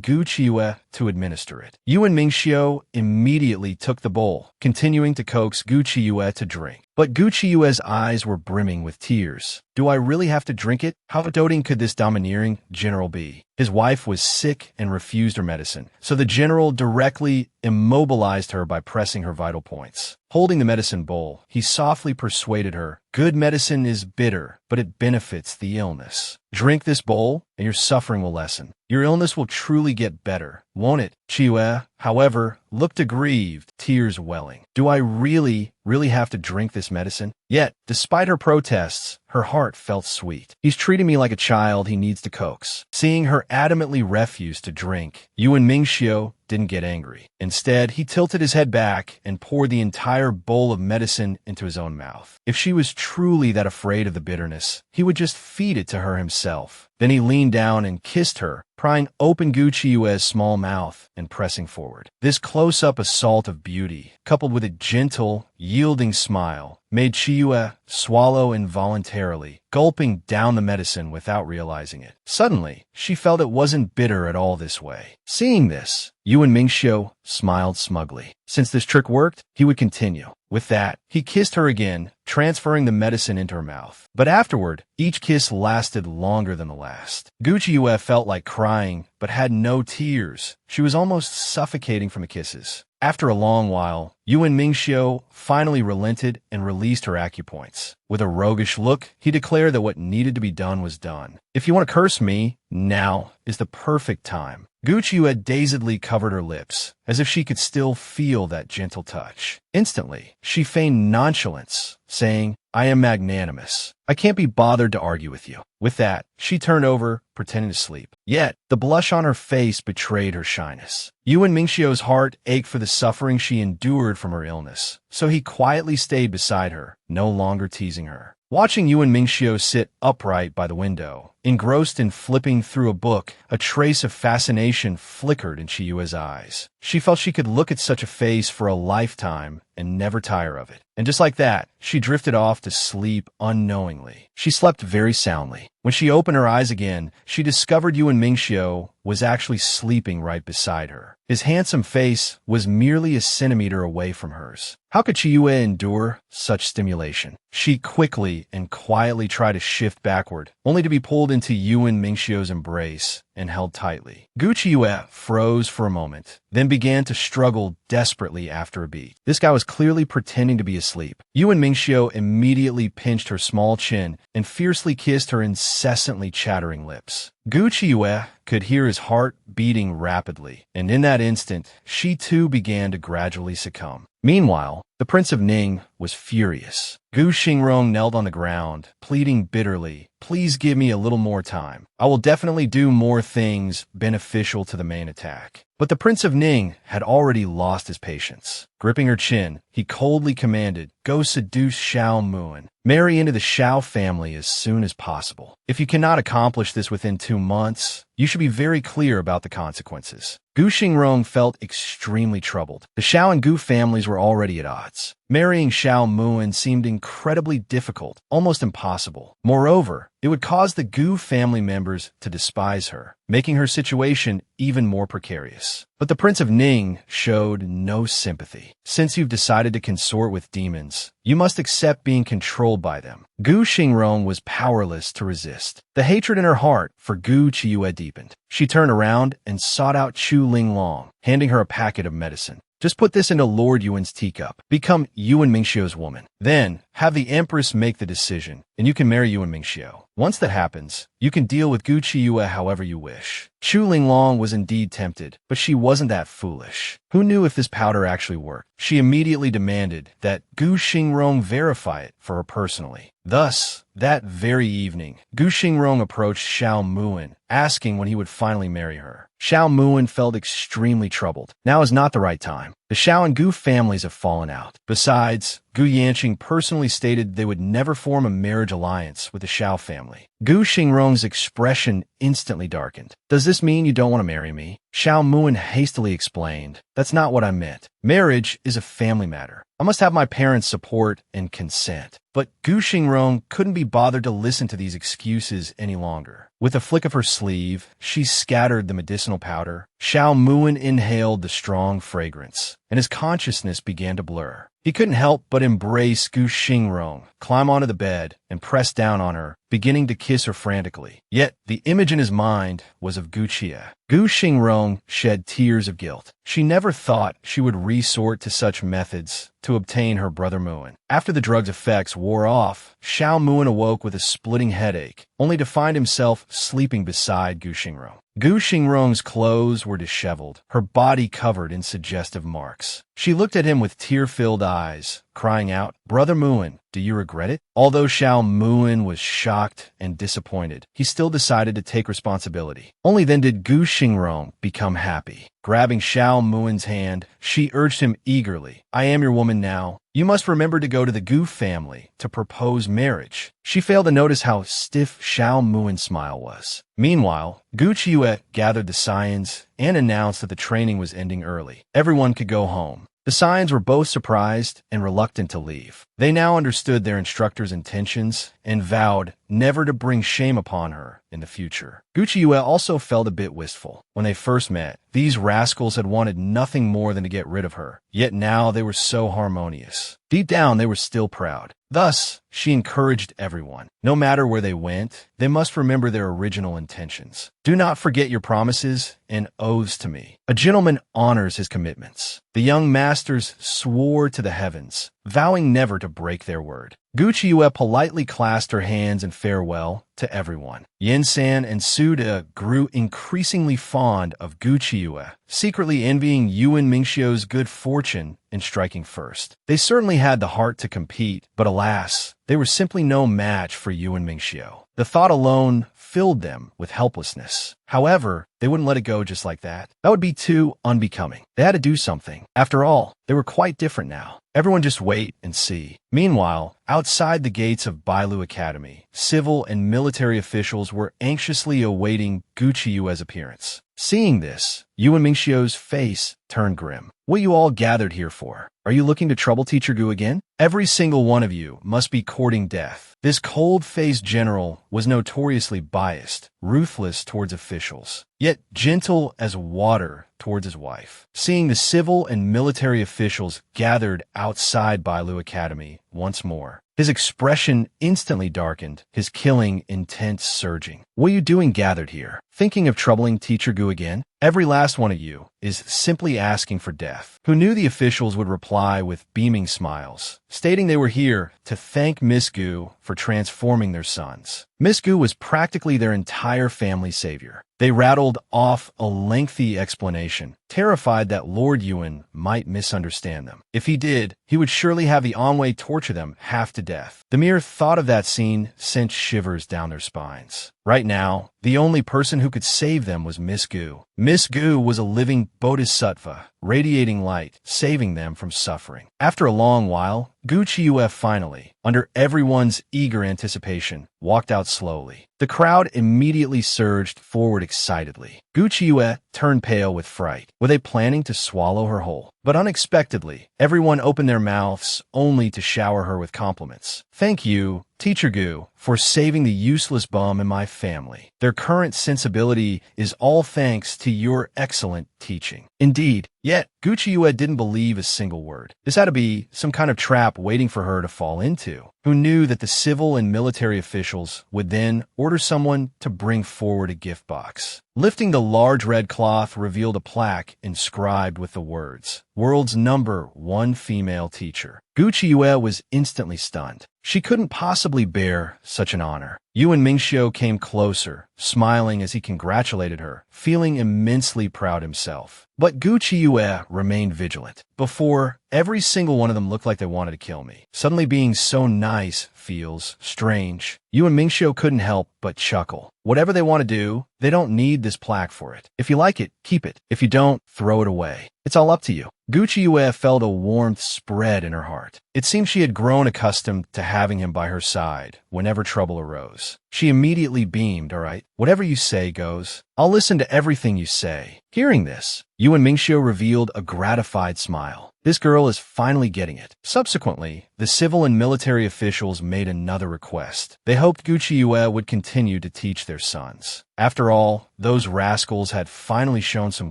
Gu Qiuyue to administer it. Yuan Mingxiu immediately took the bowl, continuing to coax Gu Qiuyue to drink. But Gu Qiuyue's eyes were brimming with tears. Do I really have to drink it? How doting could this domineering general be? His wife was sick and refused her medicine, so the general directly immobilized her by pressing her vital points. Holding the medicine bowl, he softly persuaded her, good medicine is bitter, but it benefits the illness. Drink this bowl, and your suffering will lessen. Your illness will truly get better, won't it? Qiuyue, however, looked aggrieved, tears welling. Do I really have to drink this medicine? Yet, despite her protests, her heart felt sweet. He's treating me like a child he needs to coax. Seeing her adamantly refuse to drink, Yuan Mingxiu didn't get angry. Instead, he tilted his head back and poured the entire bowl of medicine into his own mouth. If she was truly that afraid of the bitterness, he would just feed it to her himself. Then he leaned down and kissed her, prying open Gu Qiuyue's small mouth and pressing forward. This close-up assault of beauty, coupled with a gentle, yielding smile, made Qiuyue swallow involuntarily, gulping down the medicine without realizing it. Suddenly, she felt it wasn't bitter at all this way. Seeing this, Yuan Mingxiu smiled smugly. Since this trick worked, he would continue. With that, he kissed her again, transferring the medicine into her mouth. But afterward, each kiss lasted longer than the last. Gu Qiuyue felt like crying, but had no tears. She was almost suffocating from the kisses. After a long while, Yuan Mingxiu finally relented and released her acupoints. With a roguish look, he declared that what needed to be done was done. If you want to curse me, now is the perfect time. Gu Qiyu dazedly covered her lips, as if she could still feel that gentle touch. Instantly, she feigned nonchalance, saying, I am magnanimous. I can't be bothered to argue with you. With that, she turned over, pretending to sleep. Yet, the blush on her face betrayed her shyness. Yuan Mingxiu's heart ached for the suffering she endured from her illness, so he quietly stayed beside her, no longer teasing her. Watching Yuan Mingxiu sit upright by the window, engrossed in flipping through a book, a trace of fascination flickered in Chiyue's eyes. She felt she could look at such a face for a lifetime and never tire of it. And just like that, she drifted off to sleep unknowingly. She slept very soundly. When she opened her eyes again, she discovered Yuan Mingxiu was actually sleeping right beside her. His handsome face was merely a centimeter away from hers. How could Chiyue endure such stimulation? She quickly and quietly tried to shift backward, only to be pulled into Yuan Mingxiu's embrace and held tightly. Gu Chiyue froze for a moment, then began to struggle desperately after a beat. This guy was clearly pretending to be asleep. Yuan Mingxiu immediately pinched her small chin and fiercely kissed her incessantly chattering lips. Gu Chiyue could hear his heart beating rapidly, and in that instant, she too began to gradually succumb. Meanwhile, the Prince of Ning was furious. Gu Xingrong knelt on the ground, pleading bitterly, Please give me a little more time. I will definitely do more things beneficial to the main attack. But the Prince of Ning had already lost his patience. Gripping her chin, he coldly commanded, Go seduce Xiao Muan. Marry into the Xiao family as soon as possible. If you cannot accomplish this within 2 months, you should be very clear about the consequences. Gu Xingrong felt extremely troubled. The Xiao and Gu families were already at odds. Marrying Xiao Muan seemed incredibly difficult, almost impossible. Moreover, it would cause the Gu family members to despise her, making her situation even more precarious. But the Prince of Ning showed no sympathy. Since you've decided to consort with demons, you must accept being controlled by them. Gu Xingrong was powerless to resist. The hatred in her heart for Gu Chiyue deepened. She turned around and sought out Chu Linglong, handing her a packet of medicine. Just put this into Lord Yuan's teacup. Become Yuan Mingxiu's woman. Then, have the Empress make the decision, and you can marry Yuan Mingxiu. Once that happens, you can deal with Gu Chiyue however you wish. Chu Linglong was indeed tempted, but she wasn't that foolish. Who knew if this powder actually worked? She immediately demanded that Gu Xingrong verify it for her personally. Thus, that very evening, Gu Xingrong approached Xiao Muan, asking when he would finally marry her. Xiao Muan felt extremely troubled. Now is not the right time. The Xiao and Gu families have fallen out. Besides, Gu Yanqing personally stated they would never form a marriage alliance with the Xiao family. Gu Xingrong's expression instantly darkened. Does this mean you don't want to marry me? Xiao Muan hastily explained, That's not what I meant. Marriage is a family matter. I must have my parents' support and consent. But Gu Xingrong couldn't be bothered to listen to these excuses any longer. With a flick of her sleeve, she scattered the medicinal powder. Xiao Muan inhaled the strong fragrance, and his consciousness began to blur. He couldn't help but embrace Gu Xingrong, climb onto the bed, and press down on her, beginning to kiss her frantically. Yet, the image in his mind was of Gu Chia. Gu Xingrong shed tears of guilt. She never thought she would resort to such methods to obtain her brother Muan. After the drug's effects wore off, Xiao Muan awoke with a splitting headache, only to find himself sleeping beside Gu Xingrong. Gu Xingrong's clothes were disheveled, her body covered in suggestive marks. She looked at him with tear-filled eyes, crying out, Brother Muan, do you regret it? Although Xiao Muan was shocked and disappointed, he still decided to take responsibility. Only then did Gu Xingrong become happy. Grabbing Xiao Muan's hand, she urged him eagerly, I am your woman now. You must remember to go to the Gu family to propose marriage. She failed to notice how stiff Xiao Muan's smile was. Meanwhile, Gu Chiyue gathered the Saiyans and announced that the training was ending early. Everyone could go home. The Saiyans were both surprised and reluctant to leave. They now understood their instructor's intentions and vowed never to bring shame upon her in the future. Gucci also felt a bit wistful. When they first met, these rascals had wanted nothing more than to get rid of her, yet now they were so harmonious. Deep down, they were still proud. Thus, she encouraged everyone. No matter where they went, they must remember their original intentions. Do not forget your promises and oaths to me. A gentleman honors his commitments. The young masters swore to the heavens, vowing never to break their word. Gucci politely clasped her hands in farewell to everyone. Yin-san and Suda grew increasingly fond of Gucci, secretly envying Yuan Mingxiu's good fortune in striking first. They certainly had the heart to compete, but alas, they were simply no match for Yuan Mingxiu. The thought alone filled them with helplessness. However, they wouldn't let it go just like that. That would be too unbecoming. They had to do something. After all, they were quite different now. Everyone just wait and see. Meanwhile, outside the gates of Bailu Academy, civil and military officials were anxiously awaiting Gucci Yue's appearance. Seeing this, Yuan Mingxiu's face turned grim. What you all gathered here for? Are you looking to trouble Teacher Gu again? Every single one of you must be courting death. This cold-faced general was notoriously biased, ruthless towards officials, yet gentle as water towards his wife. Seeing the civil and military officials gathered outside Bailu Academy once more, his expression instantly darkened, his killing intent surging. What are you doing gathered here? Thinking of troubling Teacher Gu again? Every last one of you is simply asking for death. Who knew the officials would reply with beaming smiles, stating they were here to thank Miss Gu for transforming their sons. Miss Gu was practically their entire family savior. They rattled off a lengthy explanation, terrified that Lord Yuan might misunderstand them. If he did, he would surely have the Anwei torture them half to death. The mere thought of that scene sent shivers down their spines. Right now, the only person who could save them was Miss Gu. Miss Gu was a living bodhisattva, radiating light, saving them from suffering. After a long while, Gucci finally, under everyone's eager anticipation, walked out slowly. The crowd immediately surged forward excitedly. Gucci turned pale with fright. Were they planning to swallow her whole? But unexpectedly, everyone opened their mouths only to shower her with compliments. Thank you, Teacher Gu, for saving the useless bum in my family. Their current sensibility is all thanks to your excellent teaching. Indeed, yet Gucci didn't believe a single word. This had to be some kind of trap waiting for her to fall into. Who knew that the civil and military officials would then order someone to bring forward a gift box? Lifting the large red cloth revealed a plaque inscribed with the words, "World's #1 female teacher." Gucci was instantly stunned. She couldn't possibly bear such an honor. Yuan Mingxiu came closer, smiling as he congratulated her, feeling immensely proud himself. But Gucci remained vigilant. Before, every single one of them looked like they wanted to kill me. Suddenly being so nice feels strange. Yuan Mingxiu couldn't help but chuckle. Whatever they want to do, they don't need this plaque for it. If you like it, keep it. If you don't, throw it away. It's all up to you. Gucci felt a warmth spread in her heart. It seemed she had grown accustomed to having him by her side whenever trouble arose. She immediately beamed. All right, whatever you say goes. I'll listen to everything you say. Hearing this, Yuan Mingxiu revealed a gratified smile. This girl is finally getting it. Subsequently, the civil and military officials made another request. They hoped Gucci would continue to teach their sons. After all, those rascals had finally shown some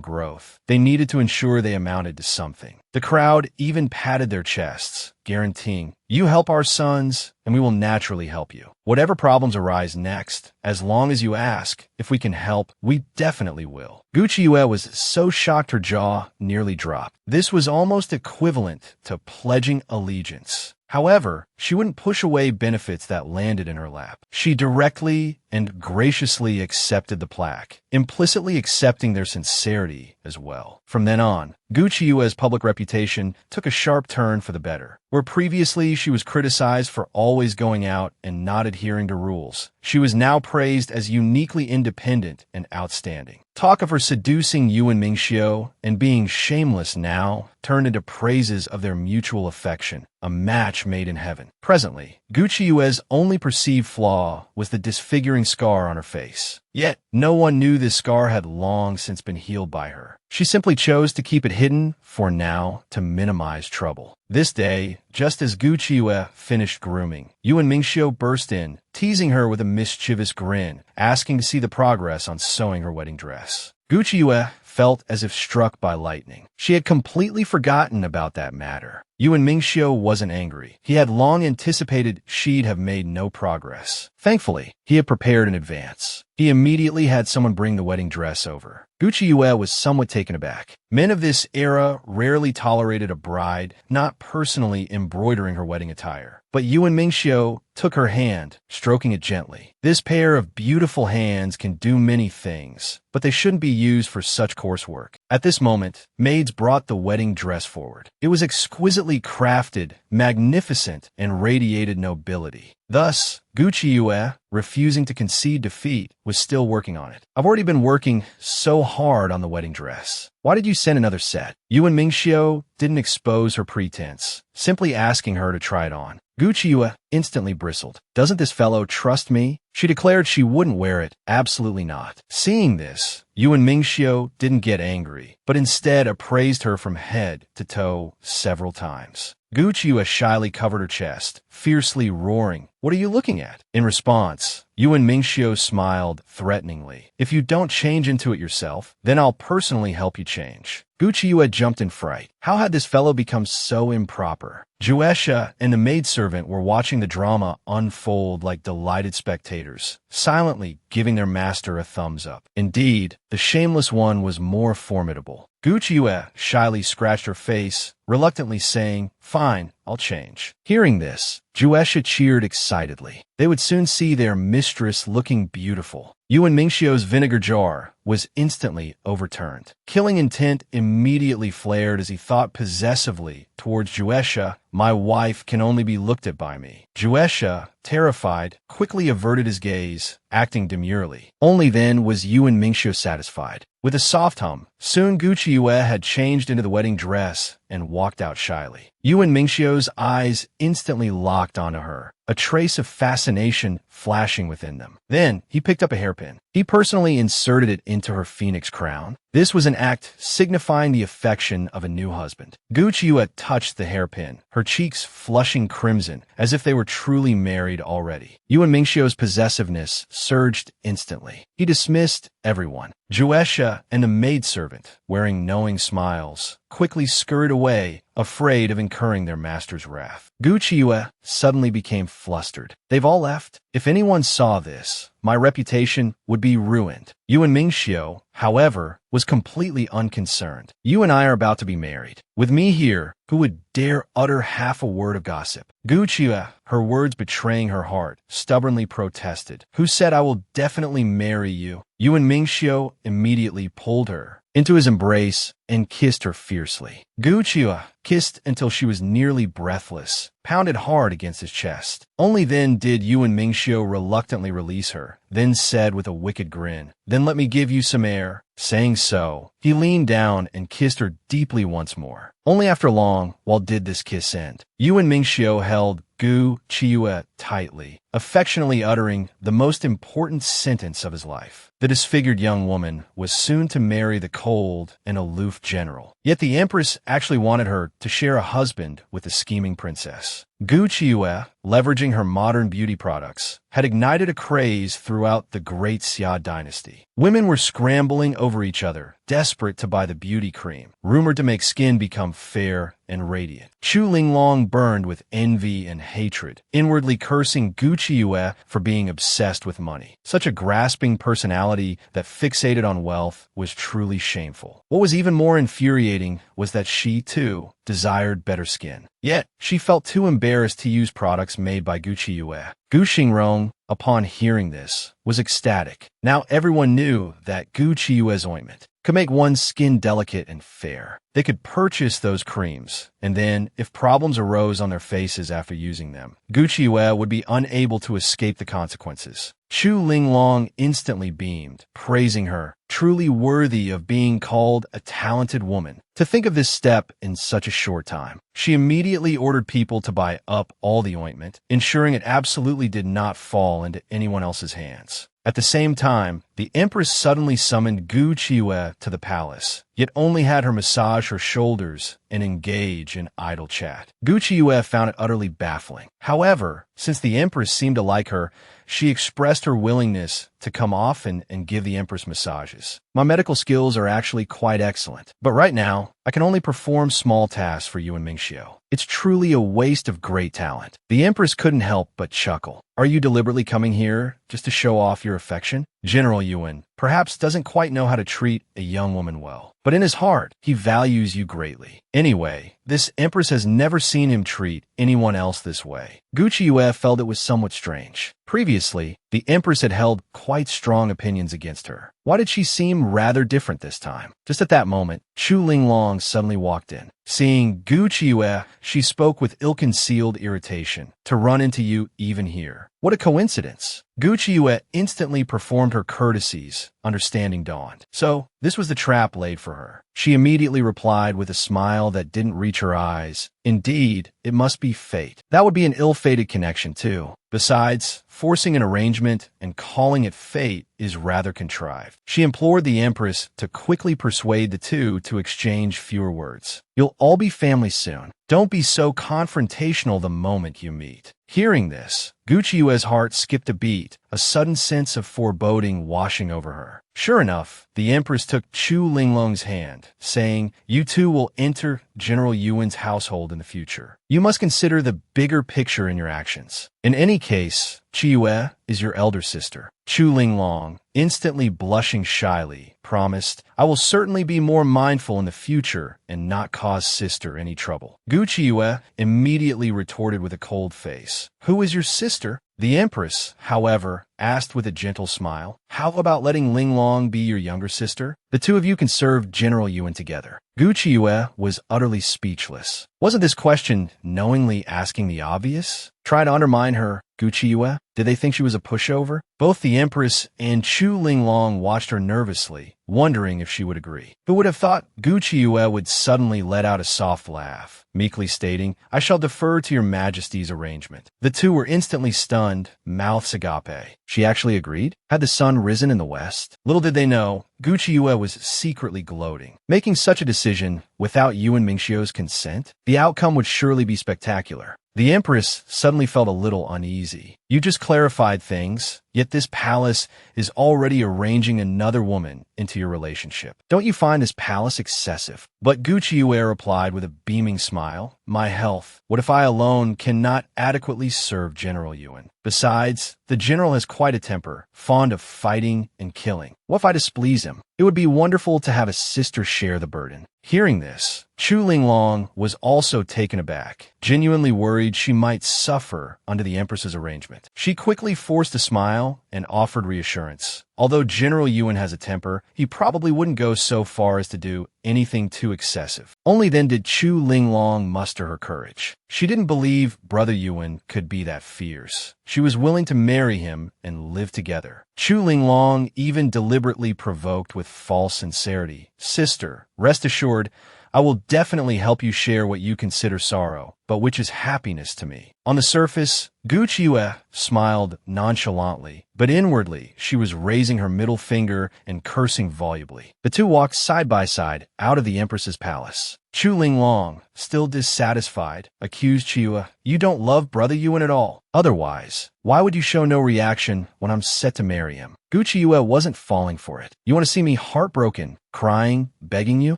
growth. They needed to ensure they amounted to something. The crowd even patted their chests, guaranteeing, "You help our sons, and we will naturally help you. Whatever problems arise next, as long as you ask, if we can help, we definitely will." Gucci was so shocked her jaw nearly dropped. This was almost equivalent to pledging allegiance. However, she wouldn't push away benefits that landed in her lap. She directly and graciously accepted the plaque, implicitly accepting their sincerity as well. From then on, Gucci public reputation took a sharp turn for the better. Where previously she was criticized for always going out and not adhering to rules, she was now praised as uniquely independent and outstanding. Talk of her seducing Yuan Mingxiu and being shameless now turned into praises of their mutual affection. a match made in heaven. Presently, Gucci Yue's only perceived flaw was the disfiguring scar on her face. Yet, no one knew this scar had long since been healed by her. She simply chose to keep it hidden for now to minimize trouble. This day, just as Gucci Yue finished grooming, Yuan Mingxiu burst in, teasing her with a mischievous grin, asking to see the progress on sewing her wedding dress. Gucci Yue felt as if struck by lightning. She had completely forgotten about that matter. Yuan Mingxiu wasn't angry. He had long anticipated she'd have made no progress. Thankfully, he had prepared in advance. He immediately had someone bring the wedding dress over. Gucci Yue was somewhat taken aback. Men of this era rarely tolerated a bride not personally embroidering her wedding attire. But Yuan Mingxiu took her hand, stroking it gently. This pair of beautiful hands can do many things, but they shouldn't be used for such coarse work. At this moment, maids brought the wedding dress forward. It was exquisitely crafted, magnificent, and radiated nobility. Thus, Gucci Yue, refusing to concede defeat, was still working on it. I've already been working so hard on the wedding dress. Why did you send another set? Yuan Mingxiu didn't expose her pretense, simply asking her to try it on. Gucci Yue instantly bristled. Doesn't this fellow trust me? She declared she wouldn't wear it. Absolutely not. Seeing this, Yuan Mingxiu didn't get angry, but instead appraised her from head to toe several times. Gucci Yue shyly covered her chest, fiercely roaring, "What are you looking at?" In response, Yuan Mingxiu smiled threateningly. "If you don't change into it yourself, then I'll personally help you change." Gucci Yue jumped in fright. How had this fellow become so improper? Juesha and the maidservant were watching the drama unfold like delighted spectators, silently giving their master a thumbs up. Indeed, the shameless one was more formidable. Gucci Yue shyly scratched her face, reluctantly saying, "Fine, I'll change." Hearing this, Juesha cheered excitedly. They would soon see their mistress looking beautiful. Yuan Mingxiu's vinegar jar was instantly overturned. Killing intent immediately flared as he thought possessively towards Juesha, "My wife can only be looked at by me." Juesha, terrified, quickly averted his gaze, acting demurely. Only then was Yuan Mingxiu satisfied. With a soft hum, soon Gucci Yue had changed into the wedding dress and walked out shyly. Yuan Mingxiu's eyes instantly locked onto her, a trace of fascination flashing within them. Then, he picked up a hairpin. He personally inserted it into her phoenix crown. This was an act signifying the affection of a new husband. Gucci Yue touched the hairpin, her cheeks flushing crimson, as if they were truly married already. Yuan Mingxiu's possessiveness surged instantly. He dismissed everyone. Juesha and the maidservant, wearing knowing smiles, quickly scurried away, afraid of incurring their master's wrath. Gucci Yue suddenly became flustered. They've all left? If anyone saw this, my reputation would be ruined. Yuan Mingxiu, however, was completely unconcerned. You and I are about to be married. With me here, who would dare utter half a word of gossip? Gucci Yue, her words betraying her heart, stubbornly protested. Who said I will definitely marry you? Yuan Mingxiu immediately pulled her into his embrace and kissed her fiercely. Gucci Yue kissed until she was nearly breathless, pounded hard against his chest. Only then did Yuan Mingxiu reluctantly release her, then said with a wicked grin, "Then let me give you some air." Saying so, he leaned down and kissed her deeply once more. Only after long, while did this kiss end. Yuan Mingxiu held Gucci Yue tightly, affectionately uttering the most important sentence of his life. The disfigured young woman was soon to marry the cold and aloof general. Yet the empress actually wanted her to share a husband with the scheming princess. Gucci Yue, leveraging her modern beauty products, had ignited a craze throughout the great Xia dynasty. Women were scrambling over each other, desperate to buy the beauty cream, rumored to make skin become fair and radiant. Chu Linglong burned with envy and hatred, inwardly cursing Gucci Yue for being obsessed with money. Such a grasping personality that fixated on wealth was truly shameful. What was even more infuriating was that she, too, desired better skin. Yet, she felt too embarrassed to use products made by Gucci Yue. Gu Xingrong, upon hearing this, was ecstatic. Now everyone knew that Gucci Yue's ointment could make one's skin delicate and fair. They could purchase those creams, and then, if problems arose on their faces after using them, Gucci Yue would be unable to escape the consequences. Chu Linglong instantly beamed, praising her, truly worthy of being called a talented woman. To think of this step in such a short time, she immediately ordered people to buy up all the ointment, ensuring it absolutely did not fall into anyone else's hands. At the same time, the Empress suddenly summoned Gu Qiue to the palace, yet only had her massage her shoulders and engage in idle chat. Gu Qiue found it utterly baffling. However, since the Empress seemed to like her, she expressed her willingness to come often and give the Empress massages. My medical skills are actually quite excellent, but right now, I can only perform small tasks for Yuan Mingxiu. It's truly a waste of great talent. The Empress couldn't help but chuckle. Are you deliberately coming here just to show off your affection? General Yuan perhaps doesn't quite know how to treat a young woman well, but in his heart, he values you greatly. Anyway, this Empress has never seen him treat anyone else this way. Gu Qiue felt it was somewhat strange. Previously, the Empress had held quite strong opinions against her. Why did she seem rather different this time? Just at that moment, Chu Linglong suddenly walked in. Seeing Gu Qiue, she spoke with ill-concealed irritation. To run into you even here. What a coincidence. Gu Qiue instantly performed her courtesies, understanding dawned. So, this was the trap laid for her. She immediately replied with a smile that didn't reach her eyes. Indeed, it must be fate. That would be an ill-fated connection, too. Besides, forcing an arrangement and calling it fate is rather contrived. She implored the Empress to quickly persuade the two to exchange fewer words. You'll all be family soon. Don't be so confrontational the moment you meet. Hearing this, Gu Qiue's heart skipped a beat, a sudden sense of foreboding washing over her. Sure enough, the Empress took Chu Linglong's hand, saying, "You two will enter General Yuan's household in the future. You must consider the bigger picture in your actions. In any case, Qiue is your elder sister." Chu Linglong, instantly blushing shyly, promised, "I will certainly be more mindful in the future and not cause sister any trouble." Gu Qiue immediately retorted with a cold face, "Who is your sister?" The Empress, however, asked with a gentle smile, "How about letting Linglong be your younger sister? The two of you can serve General Yuan together." Gu Qiue was utterly speechless. Wasn't this question knowingly asking the obvious? Try to undermine her, Gu Qiue? Did they think she was a pushover? Both the Empress and Chu Linglong watched her nervously, wondering if she would agree. Who would have thought Gu Qiue would suddenly let out a soft laugh, meekly stating, "I shall defer to your Majesty's arrangement." The two were instantly stunned, mouths agape. She actually agreed? Had the sun risen in the west? Little did they know, Gu Qiue was secretly gloating. Making such a decision without Yuan Mingxiu's consent? The outcome would surely be spectacular. The Empress suddenly felt a little uneasy. You just clarified things, yet this palace is already arranging another woman into your relationship. Don't you find this palace excessive? But Gu Qiue replied with a beaming smile, "My health. What if I alone cannot adequately serve General Yuan? Besides, the general has quite a temper, fond of fighting and killing. What if I displease him? It would be wonderful to have a sister share the burden." Hearing this, Chu Linglong was also taken aback, genuinely worried she might suffer under the Empress's arrangement. She quickly forced a smile and offered reassurance. Although General Yuan has a temper, he probably wouldn't go so far as to do anything too excessive. Only then did Chu Linglong muster her courage. She didn't believe Brother Yuan could be that fierce. She was willing to marry him and live together. Chu Linglong even deliberately provoked with false sincerity, "Sister, rest assured, I will definitely help you share what you consider sorrow, but which is happiness to me." On the surface, Gu Qiue smiled nonchalantly, but inwardly she was raising her middle finger and cursing volubly. The two walked side by side out of the Empress's palace. Chu Linglong, still dissatisfied, accused Qiue, "You don't love Brother Yuan at all. Otherwise, why would you show no reaction when I'm set to marry him?" Gu Qiue wasn't falling for it. "You want to see me heartbroken, crying, begging you?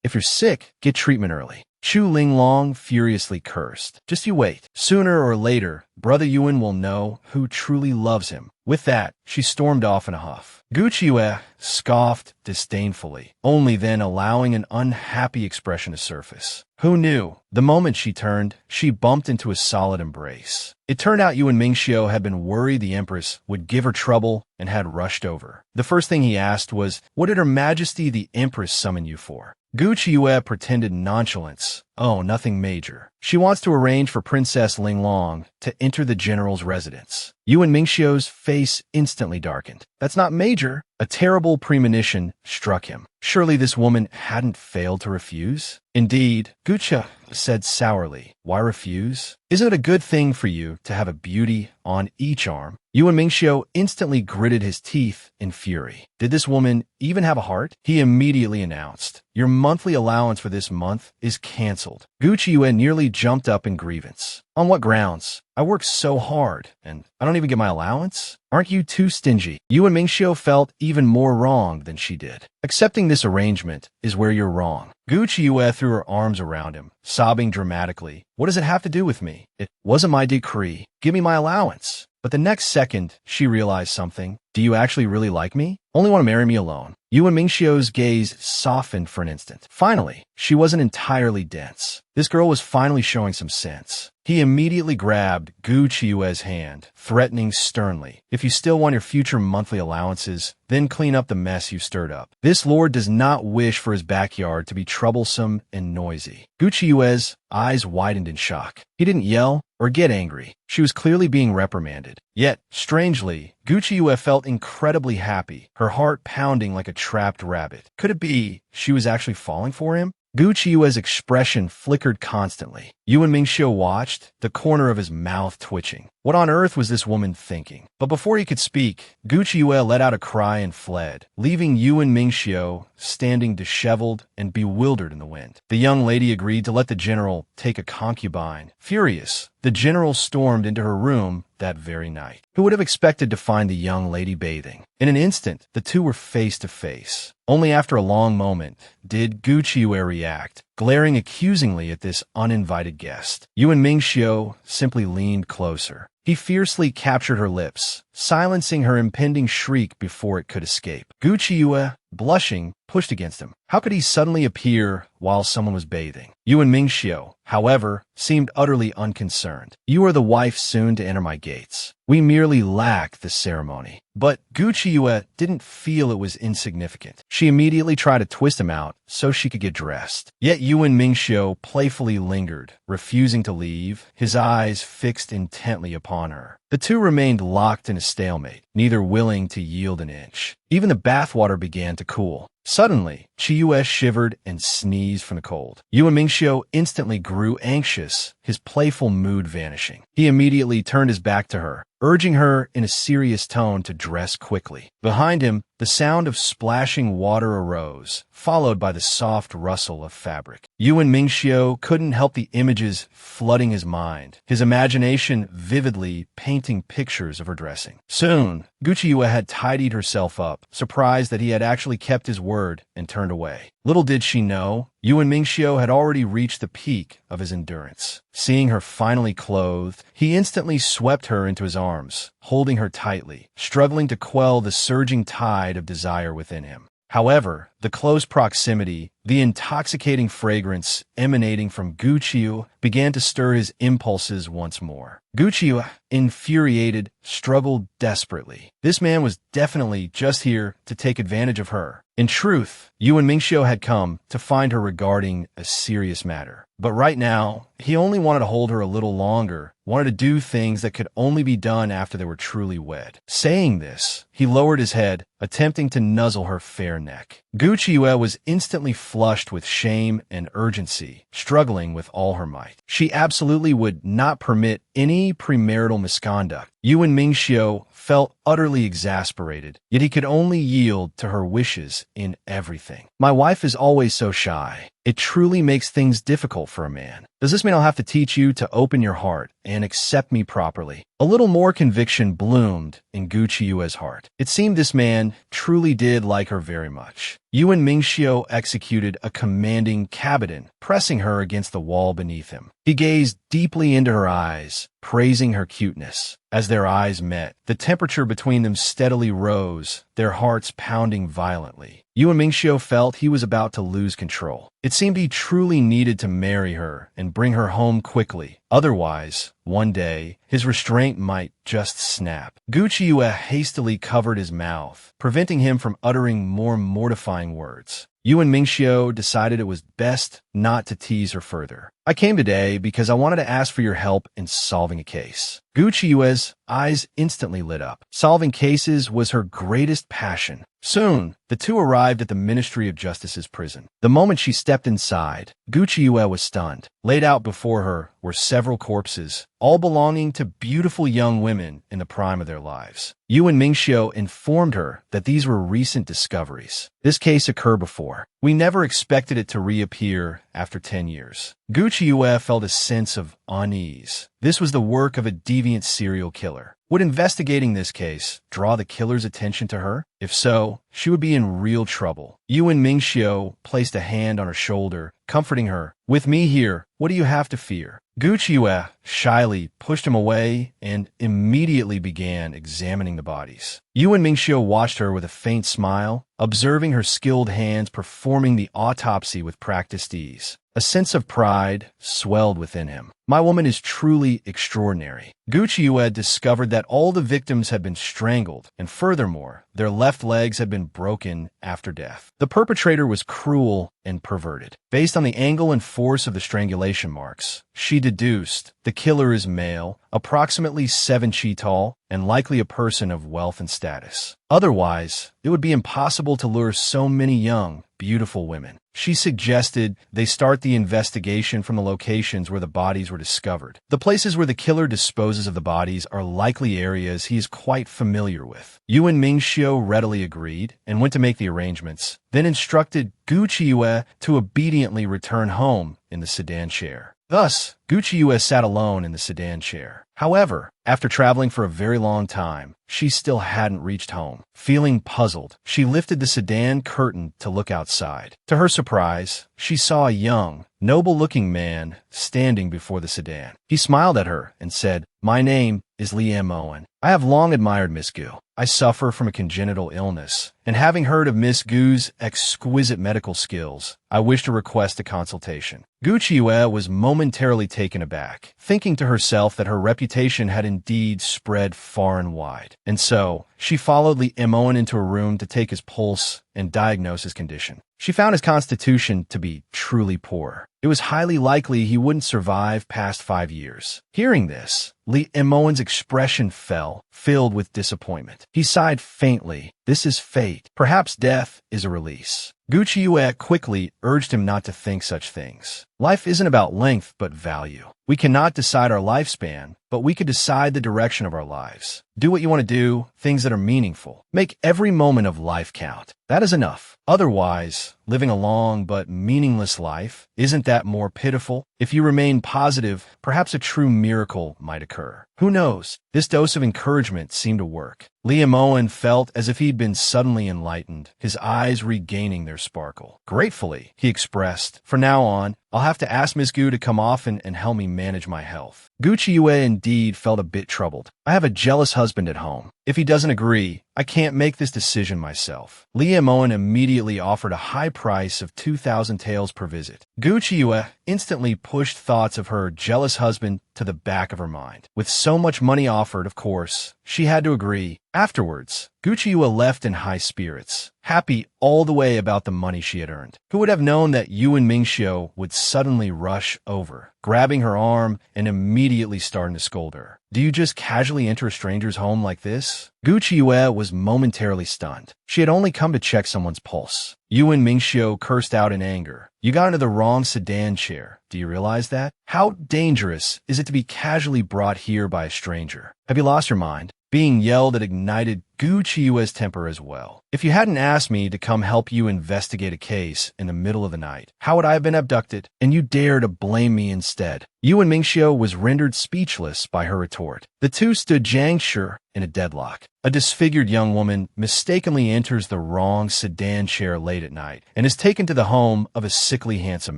If you're sick, get treatment early." Chu Linglong furiously cursed. "Just you wait. Sooner or later, Brother Yuan will know who truly loves him." With that, she stormed off in a huff. Gu Qiue scoffed disdainfully, only then allowing an unhappy expression to surface. Who knew? The moment she turned, she bumped into a solid embrace. It turned out Yuan Mingxiu had been worried the Empress would give her trouble and had rushed over. The first thing he asked was, "What did Her Majesty the Empress summon you for?" Gu Qiue pretended nonchalance, Oh, nothing major. She wants to arrange for Princess Linglong to enter the general's residence. Yuan Mingxiu's face instantly darkened. That's not major. A terrible premonition struck him. Surely this woman hadn't failed to refuse? Indeed, Gucha said sourly. Why refuse? Isn't it a good thing for you to have a beauty on each arm? Yuan Mingxiu instantly gritted his teeth in fury. Did this woman even have a heart? He immediately announced, your monthly allowance for this month is cancelled. Gu Qiuyue nearly jumped up in grievance. On what grounds? I work so hard, and I don't even get my allowance? Aren't you too stingy? Yuan Mingxiu felt even more wrong than she did. Accepting this arrangement is where you're wrong. Gu Qiuyue threw her arms around him, sobbing dramatically. What does it have to do with me? It wasn't my decree. Give me my allowance. But the next second, she realized something. Do you actually really like me? Only want to marry me alone? Yuan Mingxiu's gaze softened for an instant. Finally, she wasn't entirely dense. This girl was finally showing some sense. He immediately grabbed Gu Qiuyue's hand, threatening sternly, if you still want your future monthly allowances, then clean up the mess you stirred up. This lord does not wish for his backyard to be troublesome and noisy. Gu Qiuyue's eyes widened in shock. He didn't yell or get angry. She was clearly being reprimanded. Yet, strangely, Gu Qiuyue felt incredibly happy, her heart pounding like a trapped rabbit. Could it be she was actually falling for him? Gu Qiuyue's expression flickered constantly. Yuan Mingxiu watched, the corner of his mouth twitching. What on earth was this woman thinking? But before he could speak, Gu Qiuyue let out a cry and fled, leaving Yuan Mingxiu standing disheveled and bewildered in the wind. The young lady agreed to let the general take a concubine. Furious, the general stormed into her room that very night. Who would have expected to find the young lady bathing? In an instant, the two were face to face. Only after a long moment did Gu Qiuyue react, glaring accusingly at this uninvited guest. Yuan Mingxiu simply leaned closer. He fiercely captured her lips, silencing her impending shriek before it could escape. Gu Qiuyue, blushing, pushed against him. How could he suddenly appear while someone was bathing? Yuan Mingxiu, however, seemed utterly unconcerned. You are the wife soon to enter my gates. We merely lack the ceremony. But Gu Qiuyue didn't feel it was insignificant. She immediately tried to twist him out so she could get dressed. Yet Yuan Mingxiu playfully lingered, refusing to leave, his eyes fixed intently upon her. The two remained locked in a stalemate, neither willing to yield an inch. Even the bathwater began to cool. Suddenly, Qiuyue shivered and sneezed from the cold. Yuan Mingxiu instantly grew anxious, his playful mood vanishing. He immediately turned his back to her, urging her in a serious tone to dress quickly. Behind him, the sound of splashing water arose, followed by the soft rustle of fabric. Yuan Mingxiu couldn't help the images flooding his mind, his imagination vividly painting pictures of her dressing. Soon, Gu Qiuyue had tidied herself up, surprised that he had actually kept his word, and turned away. Little did she know, Yuan Mingxiu had already reached the peak of his endurance. Seeing her finally clothed, he instantly swept her into his arms, holding her tightly, struggling to quell the surging tide of desire within him. However, the close proximity, the intoxicating fragrance emanating from Gu Qiuyue began to stir his impulses once more. Gu Qiuyue, infuriated, struggled desperately. This man was definitely just here to take advantage of her. In truth, Yuan Mingxiu had come to find her regarding a serious matter. But right now, he only wanted to hold her a little longer, wanted to do things that could only be done after they were truly wed. Saying this, he lowered his head, attempting to nuzzle her fair neck. Gu Qiuyue was instantly flushed with shame and urgency, struggling with all her might. She absolutely would not permit any premarital misconduct. Yuan Mingxiu felt utterly exasperated, yet he could only yield to her wishes in everything. My wife is always so shy. It truly makes things difficult for a man. Does this mean I'll have to teach you to open your heart and accept me properly? A little more conviction bloomed in Gu Qiuyue's heart. It seemed this man truly did like her very much. Yuan Mingxiu executed a commanding cabinet, pressing her against the wall beneath him. He gazed deeply into her eyes, praising her cuteness. As their eyes met, the temperature between them steadily rose, their hearts pounding violently. Yuan Mingxiu felt he was about to lose control. It seemed he truly needed to marry her and bring her home quickly. Otherwise, one day, his restraint might just snap. Gu Qiuyue hastily covered his mouth, preventing him from uttering more mortifying words. Yuan Mingxiu decided it was best not to tease her further. I came today because I wanted to ask for your help in solving a case. Gucci Yue's eyes instantly lit up. Solving cases was her greatest passion. Soon, the two arrived at the Ministry of Justice's prison. The moment she stepped inside, Gucci Yue was stunned. Laid out before her were several corpses, all belonging to beautiful young women in the prime of their lives. Yuan Mingxiu informed her that these were recent discoveries. This case occurred before. We never expected it to reappear after 10 years. Gucci Yue felt a sense of unease. This was the work of a deviant serial killer. Would investigating this case draw the killer's attention to her? If so, she would be in real trouble. Yuan Mingxiu placed a hand on her shoulder, comforting her. With me here, what do you have to fear? Gucci Yue shyly pushed him away and immediately began examining the bodies. Yuan Mingxiu watched her with a faint smile, observing her skilled hands performing the autopsy with practiced ease. A sense of pride swelled within him. My woman is truly extraordinary. Gucci Yue discovered that all the victims had been strangled, and furthermore, their left legs had been broken after death. The perpetrator was cruel and perverted. Based on the angle and force of the strangulation marks, she deduced the killer is male, approximately 7 feet tall, and likely a person of wealth and status. Otherwise, it would be impossible to lure so many young, beautiful women. She suggested they start the investigation from the locations where the bodies were discovered. The places where the killer disposes of the bodies are likely areas he is quite familiar with. Yuan Mingxiu readily agreed and went to make the arrangements, then instructed Gucci Yue to obediently return home in the sedan chair. Thus, Gucci Yue sat alone in the sedan chair. However, after traveling for a very long time, she still hadn't reached home. Feeling puzzled, she lifted the sedan curtain to look outside. To her surprise, she saw a young, noble-looking man standing before the sedan. He smiled at her and said, "My name is Liam Owen. I have long admired Miss Gu. I suffer from a congenital illness, and having heard of Miss Gu's exquisite medical skills, I wish to request a consultation." Gucci Yue was momentarily taken aback, thinking to herself that her reputation had indeed spread far and wide. And so, she followed Liam Owen into a room to take his pulse and diagnose his condition. She found his constitution to be truly poor. It was highly likely he wouldn't survive past 5 years. Hearing this, Liam Owen's expression fell, filled with disappointment. He sighed faintly. This is fate. Perhaps death is a release. Gucci Yue quickly urged him not to think such things. Life isn't about length, but value. We cannot decide our lifespan, but we could decide the direction of our lives. Do what you want to do, things that are meaningful. Make every moment of life count. That is enough. Otherwise, living a long but meaningless life, isn't that more pitiful? If you remain positive, perhaps a true miracle might occur. Who knows? This dose of encouragement seemed to work. Liam Owen felt as if he'd been suddenly enlightened, his eyes regaining their sparkle. Gratefully, he expressed, "From now on, I'll have to ask Miss Gu to come often and help me manage my health." Gucci Yue indeed felt a bit troubled. I have a jealous husband at home. If he doesn't agree, I can't make this decision myself. Liam Owen immediately offered a high price of 2,000 taels per visit. Gucci Yue instantly pushed thoughts of her jealous husband to the back of her mind. With so much money offered, of course, she had to agree. Afterwards, Gucci Yue left in high spirits, happy all the way about the money she had earned. Who would have known that Yuan Mingxiu would suddenly rush over, grabbing her arm and immediately starting to scold her? Do you just casually enter a stranger's home like this? Gucci Yue was momentarily stunned. She had only come to check someone's pulse. Yuan Mingxiu cursed out in anger. You got into the wrong sedan chair. Do you realize that? How dangerous is it to be casually brought here by a stranger? Have you lost your mind? Being yelled at ignited Gucci Yue's temper as well. If you hadn't asked me to come help you investigate a case in the middle of the night, how would I have been abducted? And you dare to blame me instead? Yuan Mingxiu was rendered speechless by her retort. The two stood Jiangshi in a deadlock. A disfigured young woman mistakenly enters the wrong sedan chair late at night and is taken to the home of a sickly handsome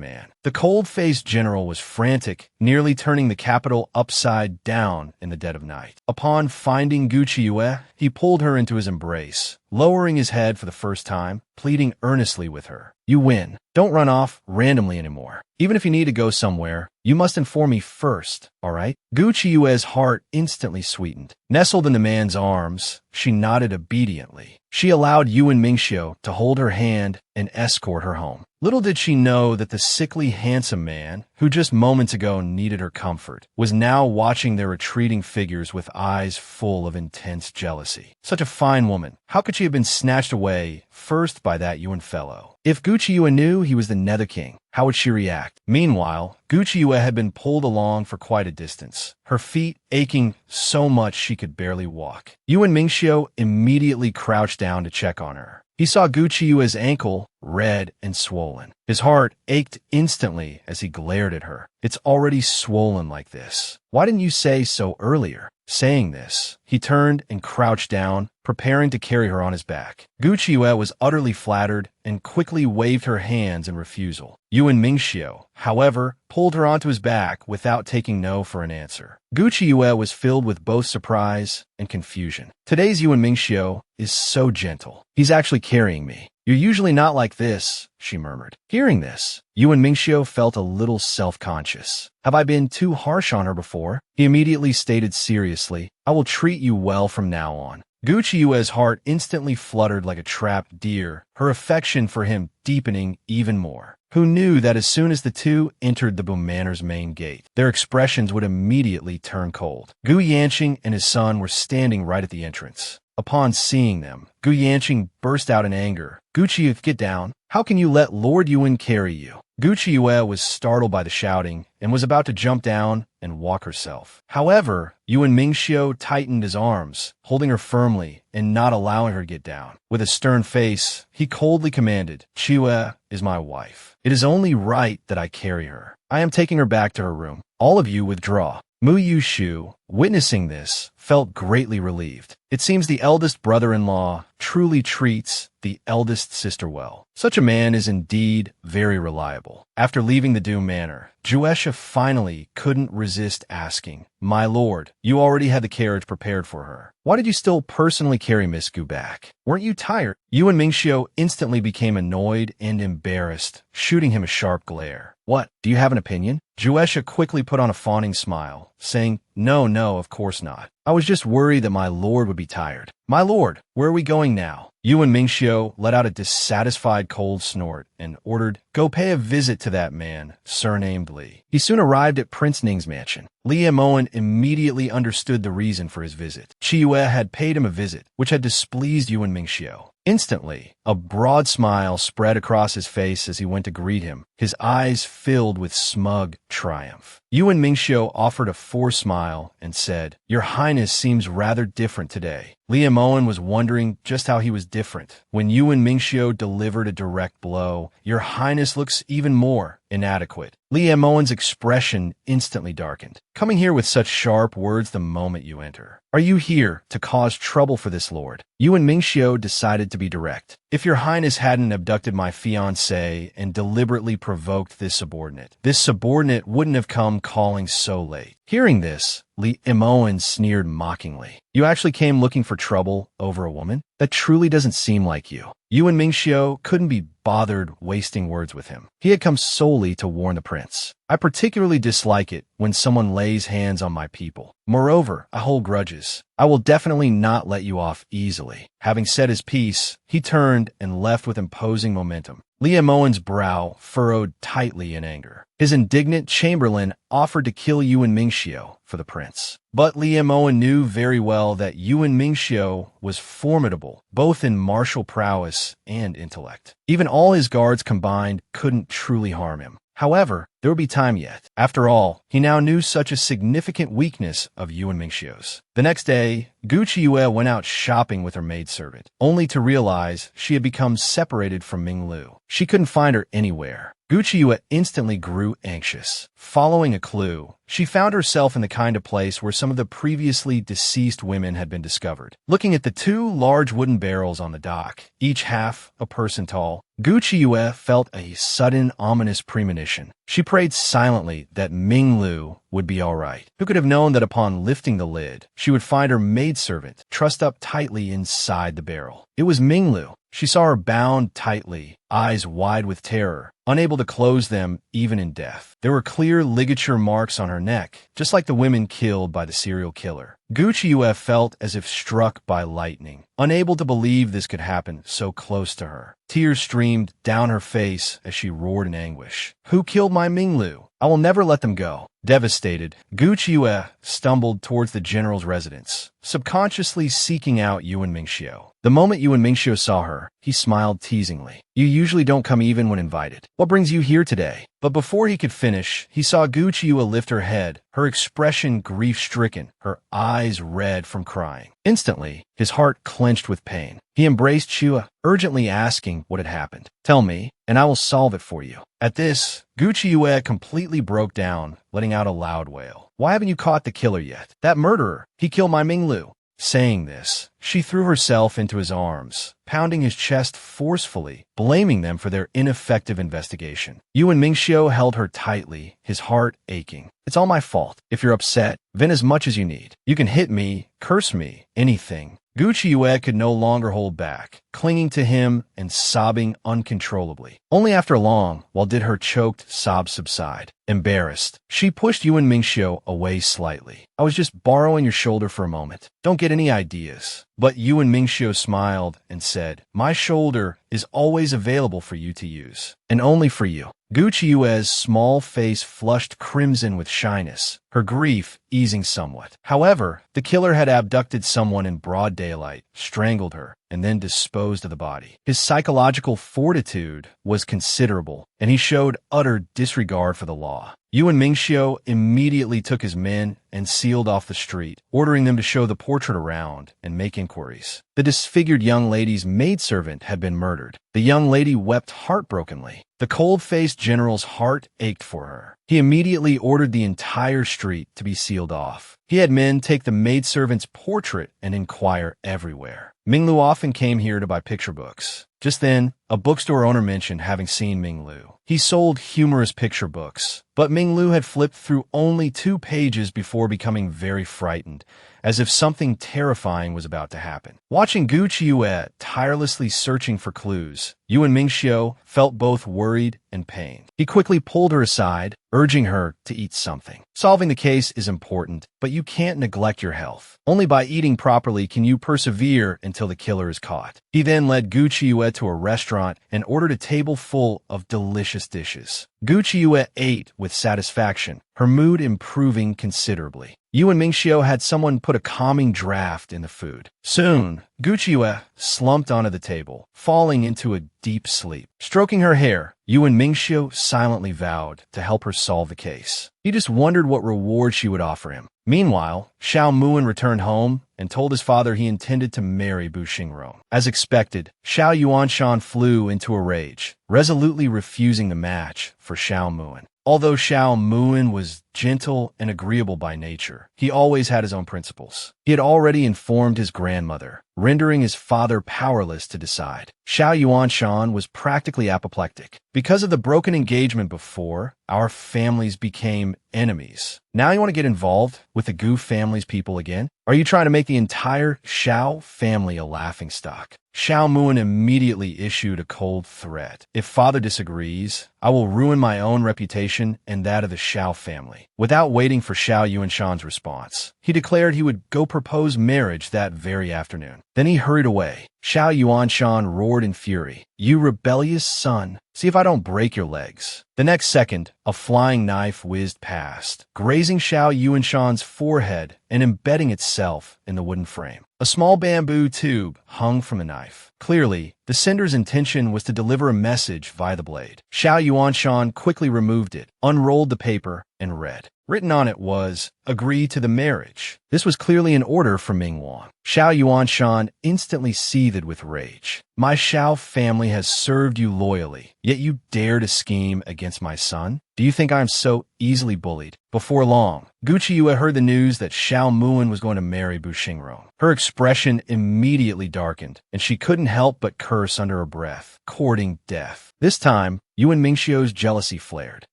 man. The cold-faced general was frantic, nearly turning the capital upside down in the dead of night. Upon finding Gucci Yue, he pulled her into his embrace, lowering his head for the first time, pleading earnestly with her. You win. Don't run off randomly anymore. Even if you need to go somewhere, you must inform me first. all right? Gu Qiue's heart instantly sweetened. Nestled in the man's arms, she nodded obediently. She allowed Yuan Mingxiu to hold her hand and escort her home. Little did she know that the sickly, handsome man, who just moments ago needed her comfort, was now watching their retreating figures with eyes full of intense jealousy. Such a fine woman. How could she have been snatched away first by that Yuan fellow? If Gu Qiue knew he was the Nether King, how would she react? Meanwhile, Gu Qiue had been pulled along for quite a distance, her feet aching so much she could barely walk. Yuan Mingxiu immediately crouched down to check on her. He saw Gu Qiue's ankle red and swollen. His heart ached instantly as he glared at her. It's already swollen like this. Why didn't you say so earlier? Saying this, he turned and crouched down, preparing to carry her on his back. Gu Qiue was utterly flattered and quickly waved her hands in refusal. Yuan Mingxiu, however, pulled her onto his back without taking no for an answer. Gu Qiue was filled with both surprise and confusion. Today's Yuan Mingxiu is so gentle. He's actually carrying me. You're usually not like this, she murmured. Hearing this, Yuan Mingxiu felt a little self-conscious. Have I been too harsh on her before? He immediately stated seriously, I will treat you well from now on. Gu Qiue's heart instantly fluttered like a trapped deer, her affection for him deepening even more. Who knew that as soon as the two entered the Bumanor's main gate, their expressions would immediately turn cold. Gu Yanqing and his son were standing right at the entrance. Upon seeing them, Gu Yanqing burst out in anger. Gu Qiue, get down. How can you let Lord Yuan carry you? Gu Qiue was startled by the shouting and was about to jump down and walk herself. However, Yuan Mingxiu tightened his arms, holding her firmly and not allowing her to get down. With a stern face, he coldly commanded, Qiue is my wife. It is only right that I carry her. I am taking her back to her room. All of you withdraw. Mu Yushu, witnessing this, felt greatly relieved. It seems the eldest brother-in-law truly treats the eldest sister well. Such a man is indeed very reliable. After leaving the Doom Manor, Juesha finally couldn't resist asking, My lord, you already had the carriage prepared for her. Why did you still personally carry Miss Gu back? Weren't you tired? Yuan Mingxiu instantly became annoyed and embarrassed, shooting him a sharp glare. What? Do you have an opinion? Juesha quickly put on a fawning smile, saying, No, of course not. I was just worried that my lord would be tired. My lord, where are we going now? Yuan Mingxiu let out a dissatisfied cold snort and ordered, Go pay a visit to that man, surnamed Li. He soon arrived at Prince Ning's mansion. Li Emoan immediately understood the reason for his visit. Qiue had paid him a visit, which had displeased Yuan Mingxiu. Instantly, a broad smile spread across his face as he went to greet him, his eyes filled with smug triumph. Yuan Mingxiu offered a forced smile and said, Your Highness seems rather different today. Li Emoan was wondering just how he was different. When Yuan Mingxiu delivered a direct blow, Your Highness looks even more inadequate. Li Emoan's expression instantly darkened. Coming here with such sharp words the moment you enter. Are you here to cause trouble for this lord? Yuan Mingxiu decided to be direct. If Your Highness hadn't abducted my fiancée and deliberately provoked this subordinate wouldn't have come calling so late. Hearing this, Li Emoan sneered mockingly. You actually came looking for trouble over a woman? That truly doesn't seem like you. Yuan Mingxiu couldn't be bothered wasting words with him. He had come solely to warn the prince. I particularly dislike it when someone lays hands on my people. Moreover, I hold grudges. I will definitely not let you off easily. Having said his piece, he turned and left with imposing momentum. Li Emoan's brow furrowed tightly in anger. His indignant chamberlain offered to kill Yuan Mingxiu for the prince. But Li Emoan knew very well that Yuan Mingxiu was formidable, both in martial prowess and intellect. Even all his guards combined couldn't truly harm him. However, there would be time yet. After all, he now knew such a significant weakness of Yuan Mingxiu's. The next day, Gu Qiue went out shopping with her maidservant, only to realize she had become separated from Ming Lu. She couldn't find her anywhere. Gu Qiue instantly grew anxious. Following a clue, she found herself in the kind of place where some of the previously deceased women had been discovered. Looking at the two large wooden barrels on the dock, each half a person tall, Gu Qiue felt a sudden ominous premonition. She prayed silently that Ming Lu would be all right. Who could have known that upon lifting the lid, she would find her maidservant trussed up tightly inside the barrel? It was Ming Lu. She saw her bound tightly, eyes wide with terror, unable to close them even in death. There were clear ligature marks on her neck, just like the women killed by the serial killer. Gu Chiyue felt as if struck by lightning, unable to believe this could happen so close to her. Tears streamed down her face as she roared in anguish. "Who killed my Minglu? I will never let them go." Devastated, Gu Chiyue stumbled towards the general's residence, subconsciously seeking out Yuan Mingxiu. The moment Yuan Mingxiu saw her, he smiled teasingly. "You usually don't come even when invited. What brings you here today?" But before he could finish, he saw Gu Chiyue lift her head, her expression grief-stricken, her eyes red from crying. Instantly, his heart clenched with pain. He embraced Chiyue, urgently asking what had happened. "Tell me, and I will solve it for you." At this, Gu Chiyue completely broke down, letting out a loud wail. "Why haven't you caught the killer yet? That murderer, he killed my Minglu." Saying this, she threw herself into his arms, pounding his chest forcefully, blaming them for their ineffective investigation. Yuan Mingxiu held her tightly, his heart aching. "It's all my fault. If you're upset, vent as much as you need. You can hit me, curse me, anything." Gu Chiyue could no longer hold back, clinging to him and sobbing uncontrollably. Only after long, while did her choked sobs subside. Embarrassed, she pushed Yuan Mingxiu away slightly. "I was just borrowing your shoulder for a moment. Don't get any ideas." But Yuan Mingxiu smiled and said, "My shoulder is always available for you to use, and only for you." Gu Chiyue's small face flushed crimson with shyness, her grief easing somewhat. However, the killer had abducted someone in broad daylight, strangled her, and then disposed of the body. His psychological fortitude was considerable, and he showed utter disregard for the law. Yuan Mingxiu immediately took his men and sealed off the street, ordering them to show the portrait around and make inquiries. The disfigured young lady's maidservant had been murdered. The young lady wept heartbrokenly. The cold-faced general's heart ached for her. He immediately ordered the entire street to be sealed off. He had men take the maidservant's portrait and inquire everywhere. Minglu often came here to buy picture books. Just then, a bookstore owner mentioned having seen Minglu. He sold humorous picture books, but Minglu had flipped through only 2 pages before becoming very frightened, as if something terrifying was about to happen. Watching Gu Chiyue tirelessly searching for clues, Yuan Mingxiu felt both worried and pained. He quickly pulled her aside, urging her to eat something. Solving the case is important, but you can't neglect your health. Only by eating properly can you persevere until the killer is caught. He then led Gu Chiyue to a restaurant and ordered a table full of delicious dishes. Gu Chiyue ate with satisfaction, her mood improving considerably. Yuan Mingxiu had someone put a calming draft in the food. Soon, Gu Chiyue slumped onto the table, falling into a deep sleep. Stroking her hair, Yuan Mingxiu silently vowed to help her solve the case. He just wondered what reward she would offer him. Meanwhile, Xiao Muan returned home and told his father he intended to marry Bu Xingrong. As expected, Xiao Yuanshan flew into a rage, resolutely refusing the match for Xiao Muan. Although Xiao Muan was gentle and agreeable by nature, he always had his own principles. He had already informed his grandmother, rendering his father powerless to decide. Xiao Yuanshan was practically apoplectic. Because of the broken engagement before, our families became enemies. Now you want to get involved with the Gu family's people again? Are you trying to make the entire Xiao family a laughingstock? Xiao Muan immediately issued a cold threat. "If father disagrees, I will ruin my own reputation and that of the Xiao family." Without waiting for Xiao Yuanshan's response, he declared he would go propose marriage that very afternoon. Then he hurried away. Xiao Yuanshan roared in fury, "You rebellious son! See if I don't break your legs." The next second, a flying knife whizzed past, grazing Xiao Yuanshan's forehead and embedding itself in the wooden frame. A small bamboo tube hung from the knife. Clearly, the sender's intention was to deliver a message via the blade. Xiao Yuanshan quickly removed it, unrolled the paper, and read. Written on it was, "Agree to the marriage." This was clearly an order from Mingwang. Xiao Yuanshan instantly seethed with rage. "My Xiao family has served you loyally, yet you dare to scheme against my son? Do you think I am so easily bullied?" Before long, Gu Chiyue heard the news that Xiao Muan was going to marry Bu Xingrong. Her expression immediately darkened, and she couldn't help but curse under her breath, courting death. This time, Yuan Mingxiu's jealousy flared.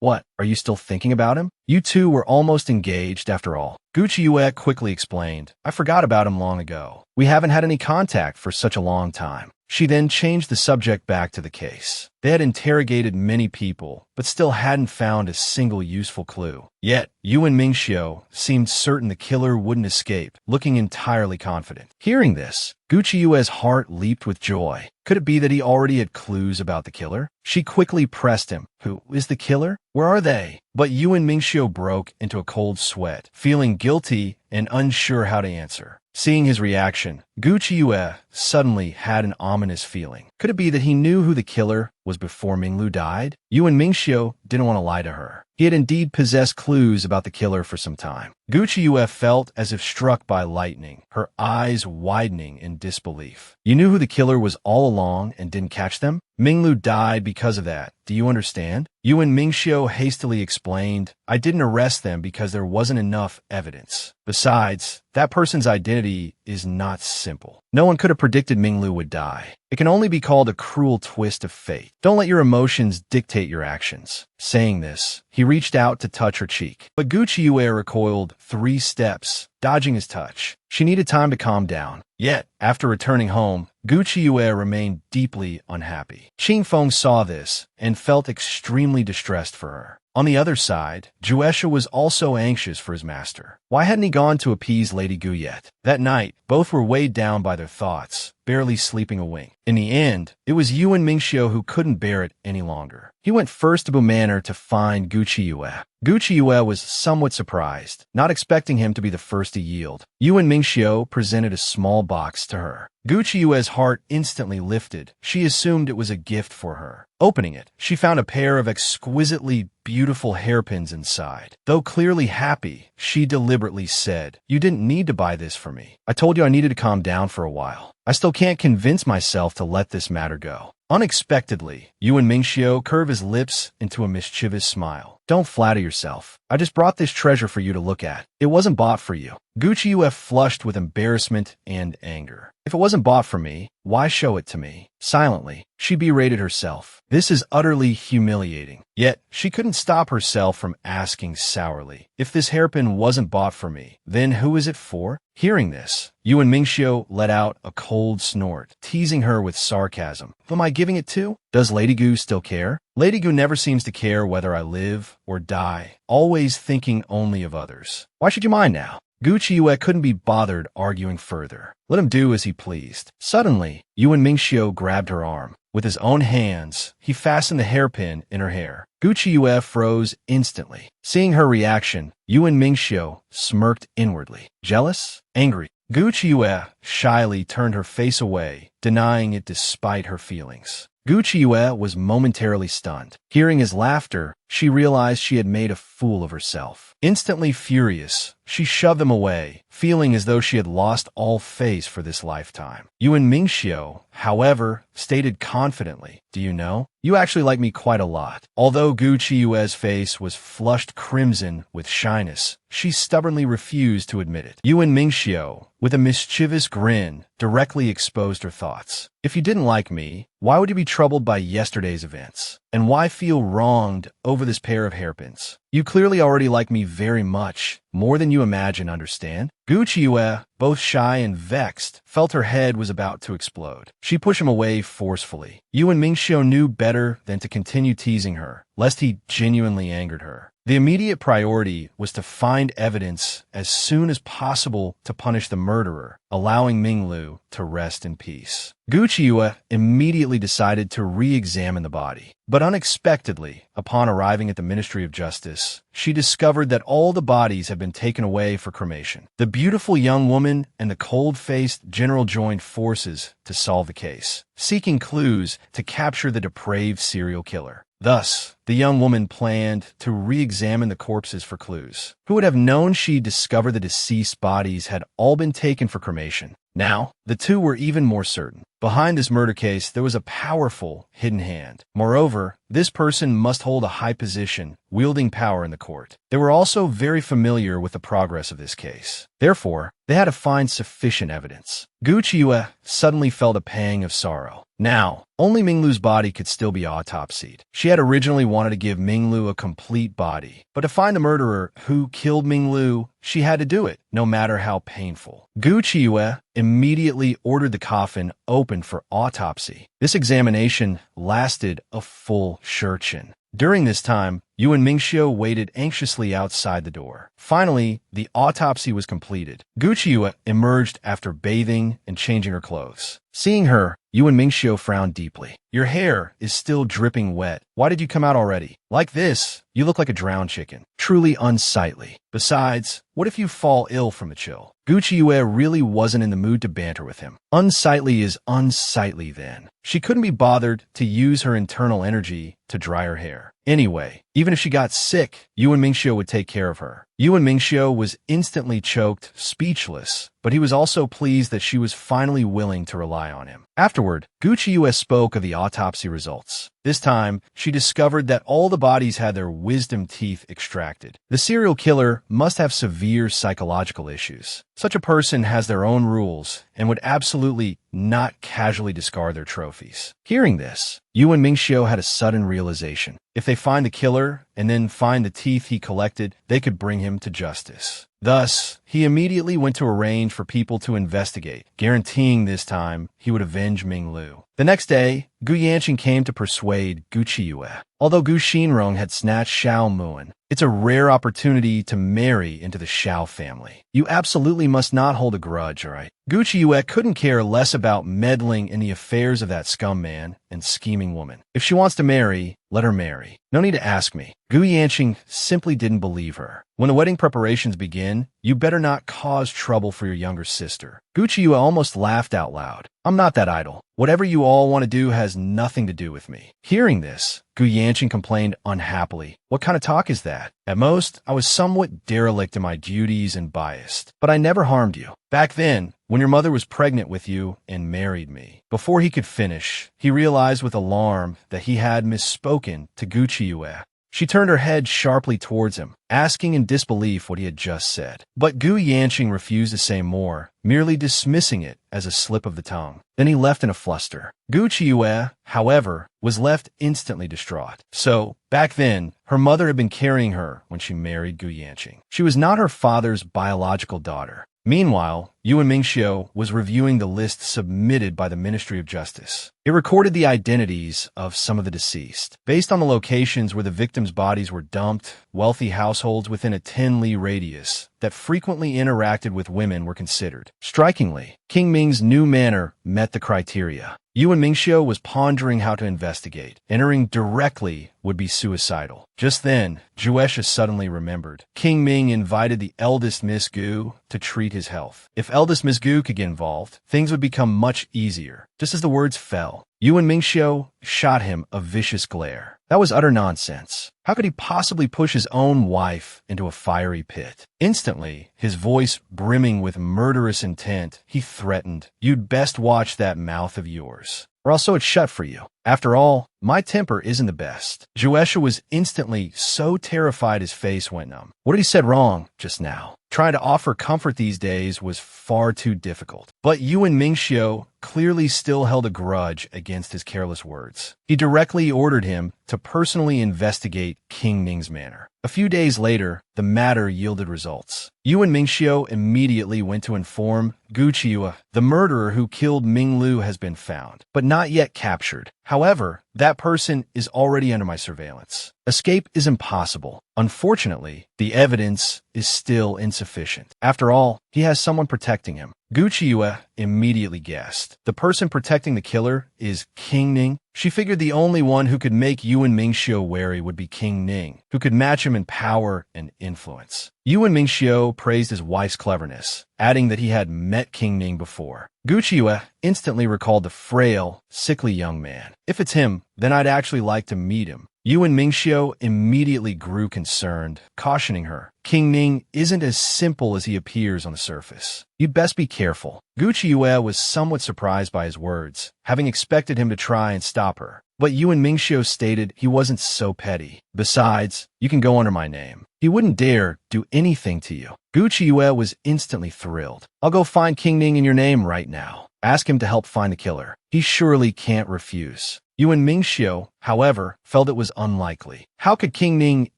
"What, are you still thinking about him? You two were almost engaged after all." Gu Chiyue quickly explained, "I forgot about him long ago. We haven't had any contact for such a long time." She then changed the subject back to the case. They had interrogated many people, but still hadn't found a single useful clue. Yet, Yuan Mingxiu seemed certain the killer wouldn't escape, looking entirely confident. Hearing this, Gucci Yue's heart leaped with joy. Could it be that he already had clues about the killer? She quickly pressed him. Who is the killer? Where are they? But Yuan Mingxiu broke into a cold sweat, feeling guilty and unsure how to answer. Seeing his reaction, Gucci Yue suddenly had an ominous feeling. Could it be that he knew who the killer was before Minglu died? Yuan Mingxiu didn't want to lie to her. He had indeed possessed clues about the killer for some time. Gucci Yue felt as if struck by lightning, her eyes widening in disbelief. You knew who the killer was all along and didn't catch them? Minglu died because of that. Do you understand? Yuan Mingxiu hastily explained, I didn't arrest them because there wasn't enough evidence. Besides, that person's identity is not simple. No one could have predicted Minglu would die. It can only be called a cruel twist of fate. Don't let your emotions dictate your actions. Saying this, he reached out to touch her cheek. But Gucci Yue recoiled 3 steps, dodging his touch. She needed time to calm down. Yet, after returning home, Gucci Yue remained deeply unhappy. Qing Feng saw this and felt extremely distressed for her. On the other side, Juesha was also anxious for his master. Why hadn't he gone to appease Lady Gu yet? That night, both were weighed down by their thoughts, barely sleeping a wink. In the end, it was Yuan Mingxiu who couldn't bear it any longer. He went first to Bu Manor to find Gucci Yue. Gucci Yue was somewhat surprised, not expecting him to be the first to yield. Yuan Mingxiu presented a small box to her. Gucci Yue's heart instantly lifted. She assumed it was a gift for her. Opening it, she found a pair of exquisitely beautiful hairpins inside. Though clearly happy, she deliberately said, You didn't need to buy this for me. I told you I needed to calm down for a while. I still can't convince myself to let this matter go. Unexpectedly, Yuan Mingxiu curved his lips into a mischievous smile. Don't flatter yourself. I just brought this treasure for you to look at. It wasn't bought for you. Gucci Yue flushed with embarrassment and anger. If it wasn't bought for me, why show it to me? Silently, she berated herself. This is utterly humiliating. Yet, she couldn't stop herself from asking sourly, if this hairpin wasn't bought for me, then who is it for? Hearing this, Yuan Mingxiu let out a cold snort, teasing her with sarcasm. Who am I giving it to? Does Lady Gu still care? Lady Gu never seems to care whether I live or die, always thinking only of others. Why should you mind now? Gucci Yue couldn't be bothered arguing further. Let him do as he pleased. Suddenly, Yuan Mingxiu grabbed her arm. With his own hands, he fastened the hairpin in her hair. Gucci Yue froze instantly. Seeing her reaction, Yuan Mingxiu smirked inwardly. Jealous? Angry? Gucci Yue shyly turned her face away, denying it despite her feelings. Gucci Yue was momentarily stunned. Hearing his laughter, she realized she had made a fool of herself. Instantly furious, she shoved them away, feeling as though she had lost all face for this lifetime. Yuan Mingxiu, however, stated confidently, Do you know? You actually like me quite a lot. Although Gucci Yue's face was flushed crimson with shyness, she stubbornly refused to admit it. Yuan Mingxiu, with a mischievous grin, directly exposed her thoughts. If you didn't like me, why would you be troubled by yesterday's events? And why feel wronged over this pair of hairpins? You clearly already like me very much, more than you imagine, understand? Gucci Yue, both shy and vexed, felt her head was about to explode. She pushed him away forcefully. Yuan Mingxiu knew better than to continue teasing her, lest he genuinely angered her. The immediate priority was to find evidence as soon as possible to punish the murderer, allowing Minglu to rest in peace. Gucci Yue immediately decided to re-examine the body. But unexpectedly, upon arriving at the Ministry of Justice, she discovered that all the bodies had been taken away for cremation. The beautiful young woman and the cold-faced general joined forces to solve the case, seeking clues to capture the depraved serial killer. Thus, the young woman planned to re-examine the corpses for clues. Who would have known she'd discover the deceased bodies had all been taken for cremation? Now, the two were even more certain. Behind this murder case, there was a powerful, hidden hand. Moreover, this person must hold a high position, wielding power in the court. They were also very familiar with the progress of this case. Therefore, they had to find sufficient evidence. Gucci Yue suddenly felt a pang of sorrow. Now, only Minglu's body could still be autopsied. She had originally wanted to give Minglu a complete body, but to find the murderer who killed Minglu, she had to do it, no matter how painful. Gucci Yue immediately immediately ordered the coffin opened for autopsy. This examination lasted a full shurchen. During this time, Yuan Mingxiu waited anxiously outside the door. Finally, the autopsy was completed. Guqiu emerged after bathing and changing her clothes. Seeing her, Yuan Mingxiu frowned deeply. Your hair is still dripping wet. Why did you come out already? Like this, you look like a drowned chicken. Truly unsightly. Besides, what if you fall ill from the chill? Guqiu really wasn't in the mood to banter with him. Unsightly is unsightly then. She couldn't be bothered to use her internal energy to dry her hair. Anyway, even if she got sick, Yuan Mingxiu would take care of her. Yuan Mingxiu was instantly choked, speechless, but he was also pleased that she was finally willing to rely on him. Afterward, Guqiu spoke of the autopsy results. This time, she discovered that all the bodies had their wisdom teeth extracted. The serial killer must have severe psychological issues. Such a person has their own rules and would absolutely not casually discard their trophies. Hearing this, Yuan Mingxiu had a sudden realization. If they find the killer and then find the teeth he collected, they could bring him to justice. Thus, he immediately went to arrange for people to investigate, guaranteeing this time he would avenge Ming Lu. The next day, Gu Yanqing came to persuade Gu Qiyue. Although Gu Xinrong had snatched Xiao Muan, it's a rare opportunity to marry into the Xiao family. You absolutely must not hold a grudge, alright? Gu Qiyue couldn't care less about meddling in the affairs of that scum man and scheming woman. If she wants to marry, let her marry. No need to ask me. Gu Yanqing simply didn't believe her. When the wedding preparations begin, you better not cause trouble for your younger sister. Gu Qiyue almost laughed out loud. I'm not that idle. Whatever you all want to do has nothing to do with me. Hearing this, Gu Yanqing complained unhappily. What kind of talk is that? At most, I was somewhat derelict in my duties and biased, but I never harmed you. Back then, when your mother was pregnant with you and married me. Before he could finish, he realized with alarm that he had misspoken to Gu Qiyue. She turned her head sharply towards him, asking in disbelief what he had just said. But Gu Yanqing refused to say more, merely dismissing it as a slip of the tongue. Then he left in a fluster. Gu Qiyue, however, was left instantly distraught. So, back then, her mother had been carrying her when she married Gu Yanqing. She was not her father's biological daughter. Meanwhile, Yuan Mingxiu was reviewing the list submitted by the Ministry of Justice. It recorded the identities of some of the deceased. Based on the locations where the victims' bodies were dumped, wealthy households within a 10-li radius that frequently interacted with women were considered. Strikingly, King Ming's new manor met the criteria. Yuan Mingxiu was pondering how to investigate. Entering directly would be suicidal. Just then, Juesha suddenly remembered. King Ming invited the eldest Miss Gu to treat his health. If eldest Miss Gu could get involved, things would become much easier. Just as the words fell, Yuan Mingxiu shot him a vicious glare. That was utter nonsense. How could he possibly push his own wife into a fiery pit? Instantly, his voice brimming with murderous intent, he threatened, "You'd best watch that mouth of yours, or I'll sew it shut for you. After all, my temper isn't the best." Juesha was instantly so terrified his face went numb. What had he said wrong just now? Trying to offer comfort these days was far too difficult. But Yuan Mingxiu clearly still held a grudge against his careless words. He directly ordered him to personally investigate King Ming's manor. A few days later, the matter yielded results. Yuan Mingxiu immediately went to inform Gu Qiyue, the murderer who killed Ming Lu has been found, but not yet captured. However, that person is already under my surveillance. Escape is impossible. Unfortunately, the evidence is still insufficient. After all, he has someone protecting him. Gu Qiyue immediately guessed. The person protecting the killer is King Ning. She figured the only one who could make Yuan Mingxiu wary would be King Ning, who could match him in power and influence. Yuan Mingxiu praised his wife's cleverness, adding that he had met King Ning before. Gu Qiyue instantly recalled the frail, sickly young man. If it's him, then I'd actually like to meet him. Yuan Mingxiu immediately grew concerned, cautioning her. King Ning isn't as simple as he appears on the surface. You'd best be careful. Gu Qiyue was somewhat surprised by his words, having expected him to try and stop her. But Yuan Mingxiu stated he wasn't so petty. Besides, you can go under my name. He wouldn't dare do anything to you. Gu Qiyue was instantly thrilled. I'll go find King Ning in your name right now. Ask him to help find the killer. He surely can't refuse. Yuan Mingxiu, however, felt it was unlikely. How could King Ning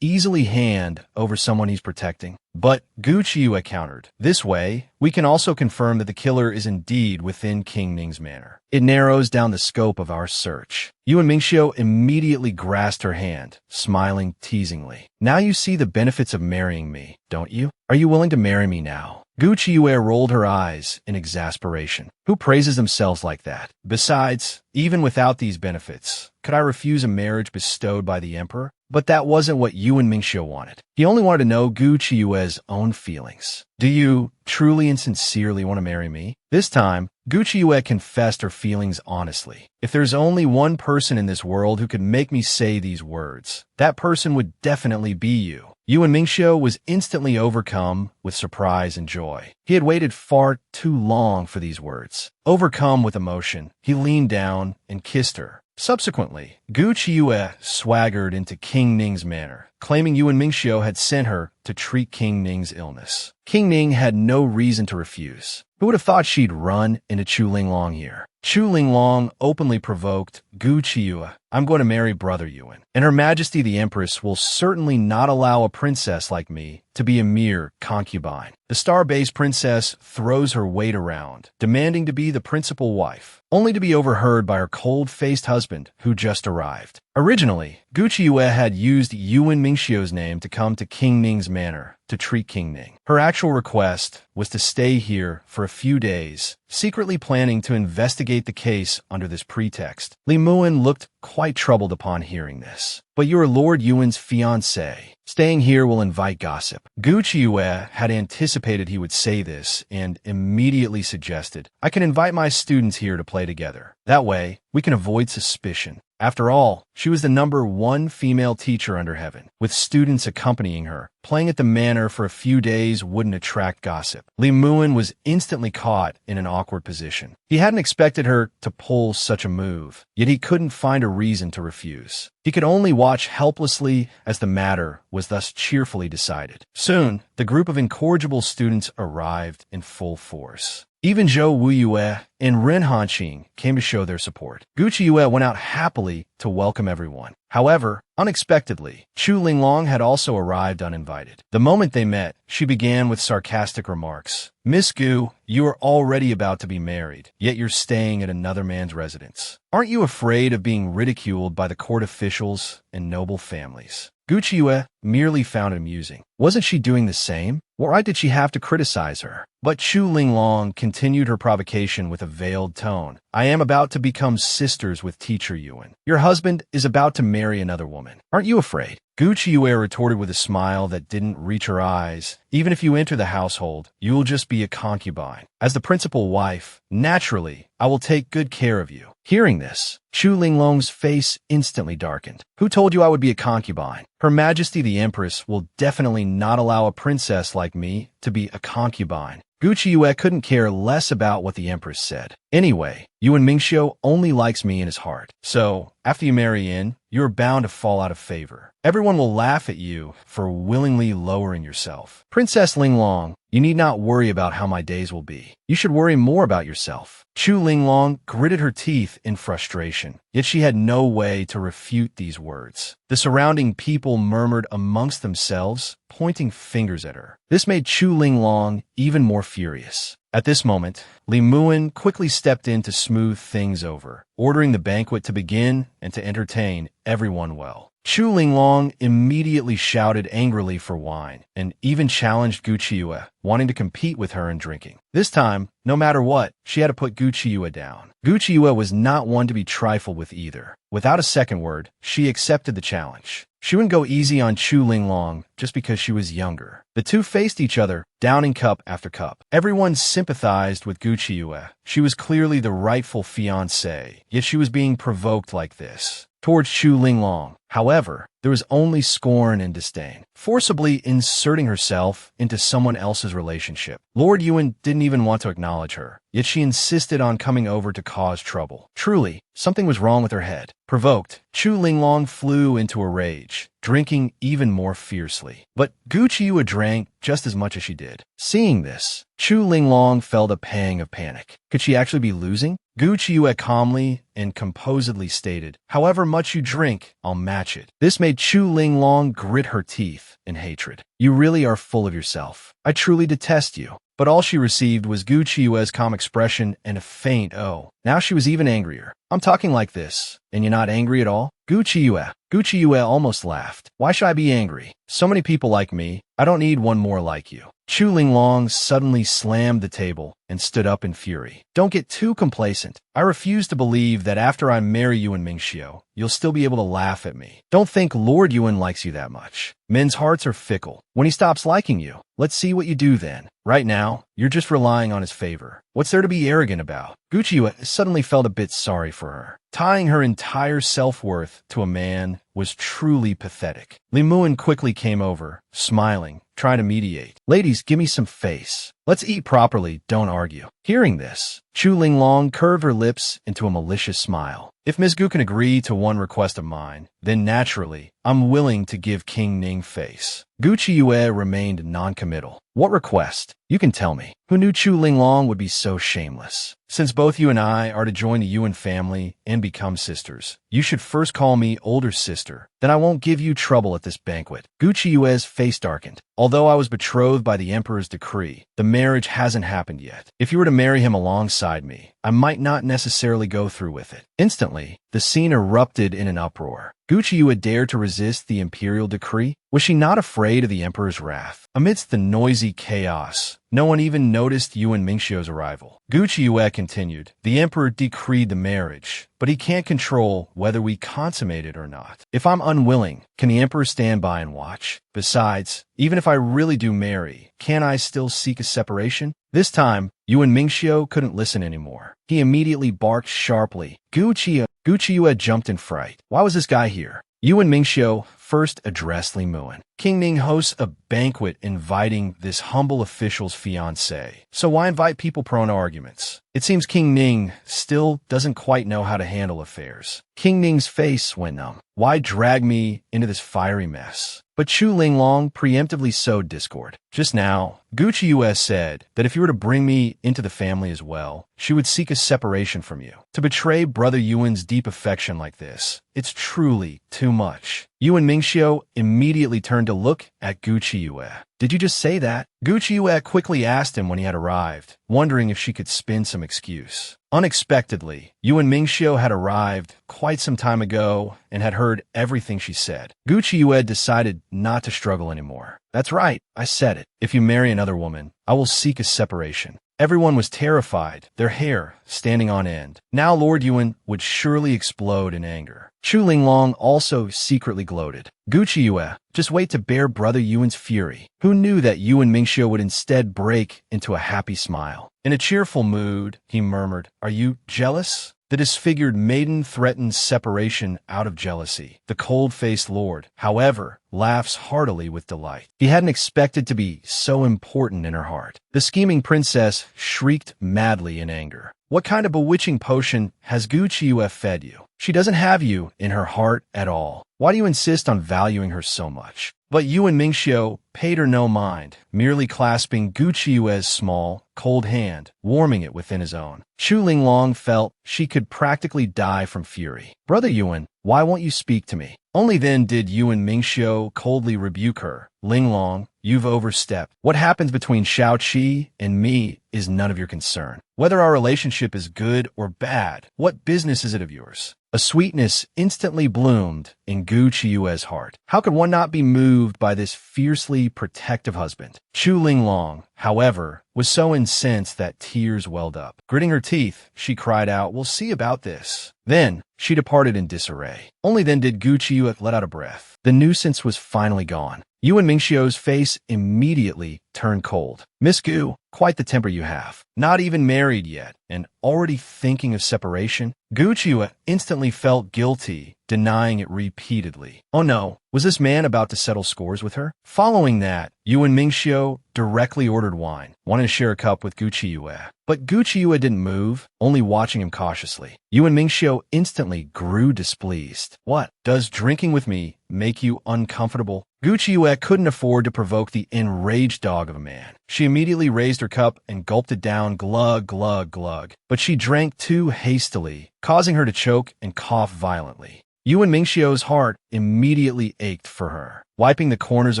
easily hand over someone he's protecting? But Gu Qiuyue countered. This way, we can also confirm that the killer is indeed within King Ning's manor. It narrows down the scope of our search. Yuan Mingxiu immediately grasped her hand, smiling teasingly. Now you see the benefits of marrying me, don't you? Are you willing to marry me now? Gu Qiuyue rolled her eyes in exasperation. Who praises themselves like that? Besides, even without these benefits, could I refuse a marriage bestowed by the emperor? But that wasn't what Yuan Mingxiu wanted. He only wanted to know Gu Qiuyue's own feelings. Do you truly and sincerely want to marry me? This time, Gu Qiuyue confessed her feelings honestly. If there's only one person in this world who could make me say these words, that person would definitely be you. Yuan Mingxiu was instantly overcome with surprise and joy. He had waited far too long for these words. Overcome with emotion, he leaned down and kissed her. Subsequently, Gu Qiuyue swaggered into King Ning's manor, claiming Yuan Mingxiu had sent her to treat King Ning's illness. King Ning had no reason to refuse. Who would have thought she'd run into Chu Linglong here? Chu Linglong openly provoked Gu Qiuyue. I'm going to marry Brother Yuan, and Her Majesty the Empress will certainly not allow a princess like me to be a mere concubine. The star-based princess throws her weight around, demanding to be the principal wife, only to be overheard by her cold-faced husband who just arrived. Originally, Gu Qiuyue had used Yuan Mingxiu's name to come to King Ning's manor to treat King Ning. Her actual request was to stay here for a few days, secretly planning to investigate the case under this pretext. Li Muan looked quite troubled upon hearing this. But you're Lord Yuan's fiancé. Staying here will invite gossip. Gu Qiuyue had anticipated he would say this and immediately suggested, I can invite my students here to play together. That way, we can avoid suspicion. After all, she was the #1 female teacher under heaven, with students accompanying her. Playing at the manor for a few days wouldn't attract gossip. Li Muan was instantly caught in an awkward position. He hadn't expected her to pull such a move, yet he couldn't find a reason to refuse. He could only watch helplessly as the matter was thus cheerfully decided. Soon, the group of incorrigible students arrived in full force. Even Zhou Wuyue and Ren Hanqing came to show their support. Gu Qiuyue went out happily to welcome everyone. However, unexpectedly, Chu Linglong had also arrived uninvited. The moment they met, she began with sarcastic remarks. Miss Gu, you are already about to be married, yet you're staying at another man's residence. Aren't you afraid of being ridiculed by the court officials and noble families? Gu Qiuyue merely found it amusing. Wasn't she doing the same? Why did she have to criticize her? But Chu Linglong continued her provocation with a veiled tone. I am about to become sisters with Teacher Yuan. Your husband is about to marry another woman. Aren't you afraid? Gu Qiuyue retorted with a smile that didn't reach her eyes. Even if you enter the household, you will just be a concubine. As the principal wife, naturally, I will take good care of you. Hearing this, Chu Linglong's face instantly darkened. Who told you I would be a concubine? Her Majesty the Empress will definitely not allow a princess like me to be a concubine. Gu Qiuyue couldn't care less about what the Empress said. Anyway, Yuan Mingxiu only likes me in his heart. So, after you marry in, you're bound to fall out of favor. Everyone will laugh at you for willingly lowering yourself. Princess Linglong, you need not worry about how my days will be. You should worry more about yourself. Chu Linglong gritted her teeth in frustration, yet she had no way to refute these words. The surrounding people murmured amongst themselves, pointing fingers at her. This made Chu Linglong even more furious. At this moment, Li Muan quickly stepped in to smooth things over, ordering the banquet to begin and to entertain everyone well. Chu Linglong immediately shouted angrily for wine, and even challenged Gu Qiuyue, wanting to compete with her in drinking. This time, no matter what, she had to put Gu Qiuyue down. Gu Qiuyue was not one to be trifled with either. Without a second word, she accepted the challenge. She wouldn't go easy on Chu Linglong just because she was younger. The two faced each other, downing cup after cup. Everyone sympathized with Gu Qiuyue. She was clearly the rightful fiancée, yet she was being provoked like this. Towards Chu Linglong, However, there was only scorn and disdain, forcibly inserting herself into someone else's relationship. Lord Yuan didn't even want to acknowledge her, yet she insisted on coming over to cause trouble. Truly, something was wrong with her head. Provoked, Chu Linglong flew into a rage, drinking even more fiercely. But Gu Qiuyue drank just as much as she did. Seeing this, Chu Linglong felt a pang of panic. Could she actually be losing? Gu Qiuyue calmly and composedly stated, "However much you drink, I'll match it." This made Chu Linglong grit her teeth in hatred. "You really are full of yourself. I truly detest you." But all she received was Gu Qiuye's calm expression and a faint "oh." Now she was even angrier. "I'm talking like this, and you're not angry at all?" Gu Qiuyue almost laughed. "Why should I be angry? So many people like me. I don't need one more like you." Chu Linglong suddenly slammed the table and stood up in fury. "Don't get too complacent. I refuse to believe that after I marry Yuan Mingxiu, you'll still be able to laugh at me. Don't think Lord Yuan likes you that much. Men's hearts are fickle. When he stops liking you, let's see what you do then. Right now, you're just relying on his favor. What's there to be arrogant about?" Gu Qiuyue suddenly felt a bit sorry for her. Tying her entire self-worth to a man was truly pathetic. Li Muan quickly came over, smiling, trying to mediate. "Ladies, give me some face. Let's eat properly, don't argue." Hearing this, Chu Linglong curved her lips into a malicious smile. "If Ms. Gu can agree to one request of mine, then naturally, I'm willing to give King Ning face." Gu Qiuyue remained non-committal. "What request? You can tell me." Who knew Chu Linglong would be so shameless? "Since both you and I are to join the Yuan family and become sisters, you should first call me older sister. Then I won't give you trouble at this banquet." Gu Qiuye's face darkened. "Although I was betrothed by the emperor's decree, the marriage hasn't happened yet. If you were to marry him alongside me, I might not necessarily go through with it." Instantly, the scene erupted in an uproar. Gu Qiuyue dared to resist the imperial decree? Was she not afraid of the emperor's wrath? Amidst the noisy chaos, no one even noticed Yuan Mingxiu's arrival. Gu Qiuyue continued, "The emperor decreed the marriage, but he can't control whether we consummate it or not. If I'm unwilling, can the emperor stand by and watch? Besides, even if I really do marry, can't I still seek a separation?" This time, Yuan Mingxiu couldn't listen anymore. He immediately barked sharply. Gu Qiuyue jumped in fright. Why was this guy here? Yuan Mingxiu first addressed Li Muan. "King Ning hosts a banquet inviting this humble official's fiancée. So why invite people prone to arguments? It seems King Ning still doesn't quite know how to handle affairs." King Ning's face went numb. "Why drag me into this fiery mess?" But Chu Linglong preemptively sowed discord. Just now, Gu Qiuyue said that if you were to bring me into the family as well, she would seek a separation from you. To betray Brother Yuan's deep affection like this, it's truly too much. Yuan Mingxiu immediately turned to look at Gu Qiuyue. "Did you just say that?" Gu Qiuyue quickly asked him when he had arrived, wondering if she could spin some excuse. Unexpectedly, Yuan Mingxiu had arrived quite some time ago and had heard everything she said. Gu Qiuyue decided not to struggle anymore. "That's right, I said it. If you marry another woman, I will seek a separation." Everyone was terrified, their hair standing on end. Now Lord Yuan would surely explode in anger. Chu Linglong also secretly gloated. "Gu Qiuyue, just wait to bear Brother Yuan's fury." Who knew that Yuan Mingxiu would instead break into a happy smile? In a cheerful mood, he murmured, "Are you jealous?" The disfigured maiden threatens separation out of jealousy. The cold-faced lord, however, laughs heartily with delight. He hadn't expected to be so important in her heart. The scheming princess shrieked madly in anger. "What kind of bewitching potion has Gu Qiuyue fed you? She doesn't have you in her heart at all. Why do you insist on valuing her so much?" But Yuan Mingxiu paid her no mind, merely clasping Gu Qiuyue's small, cold hand, warming it within his own. Chu Linglong felt she could practically die from fury. "Brother Yuan, why won't you speak to me?" Only then did Yuan Mingxiu coldly rebuke her. "Linglong, you've overstepped. What happens between Shao Qi and me is none of your concern. Whether our relationship is good or bad, what business is it of yours?" A sweetness instantly bloomed in Gu Qiuyue's heart. How could one not be moved by this fiercely protective husband? Chu Linglong, however, was so incensed that tears welled up. Gritting her teeth, she cried out, "We'll see about this." Then, she departed in disarray. Only then did Gu Qiuyue let out a breath. The nuisance was finally gone. Yuan Mingxiu's face immediately turned cold. "Miss Gu, quite the temper you have. Not even married yet, and already thinking of separation?" Gu Qiuyue instantly felt guilty, denying it repeatedly. Oh no, was this man about to settle scores with her? Following that, Yuan Mingxiu directly ordered wine, wanting to share a cup with Gucci Yue. But Gucci Yue didn't move, only watching him cautiously. Yuan Mingxiu instantly grew displeased. What? Does drinking with me make you uncomfortable? Gucci Yue couldn't afford to provoke the enraged dog of a man. She immediately raised her cup and gulped it down glug, glug, glug. But she drank too hastily, causing her to choke and cough violently. Yuan Mingxiu's heart immediately ached for her. Wiping the corners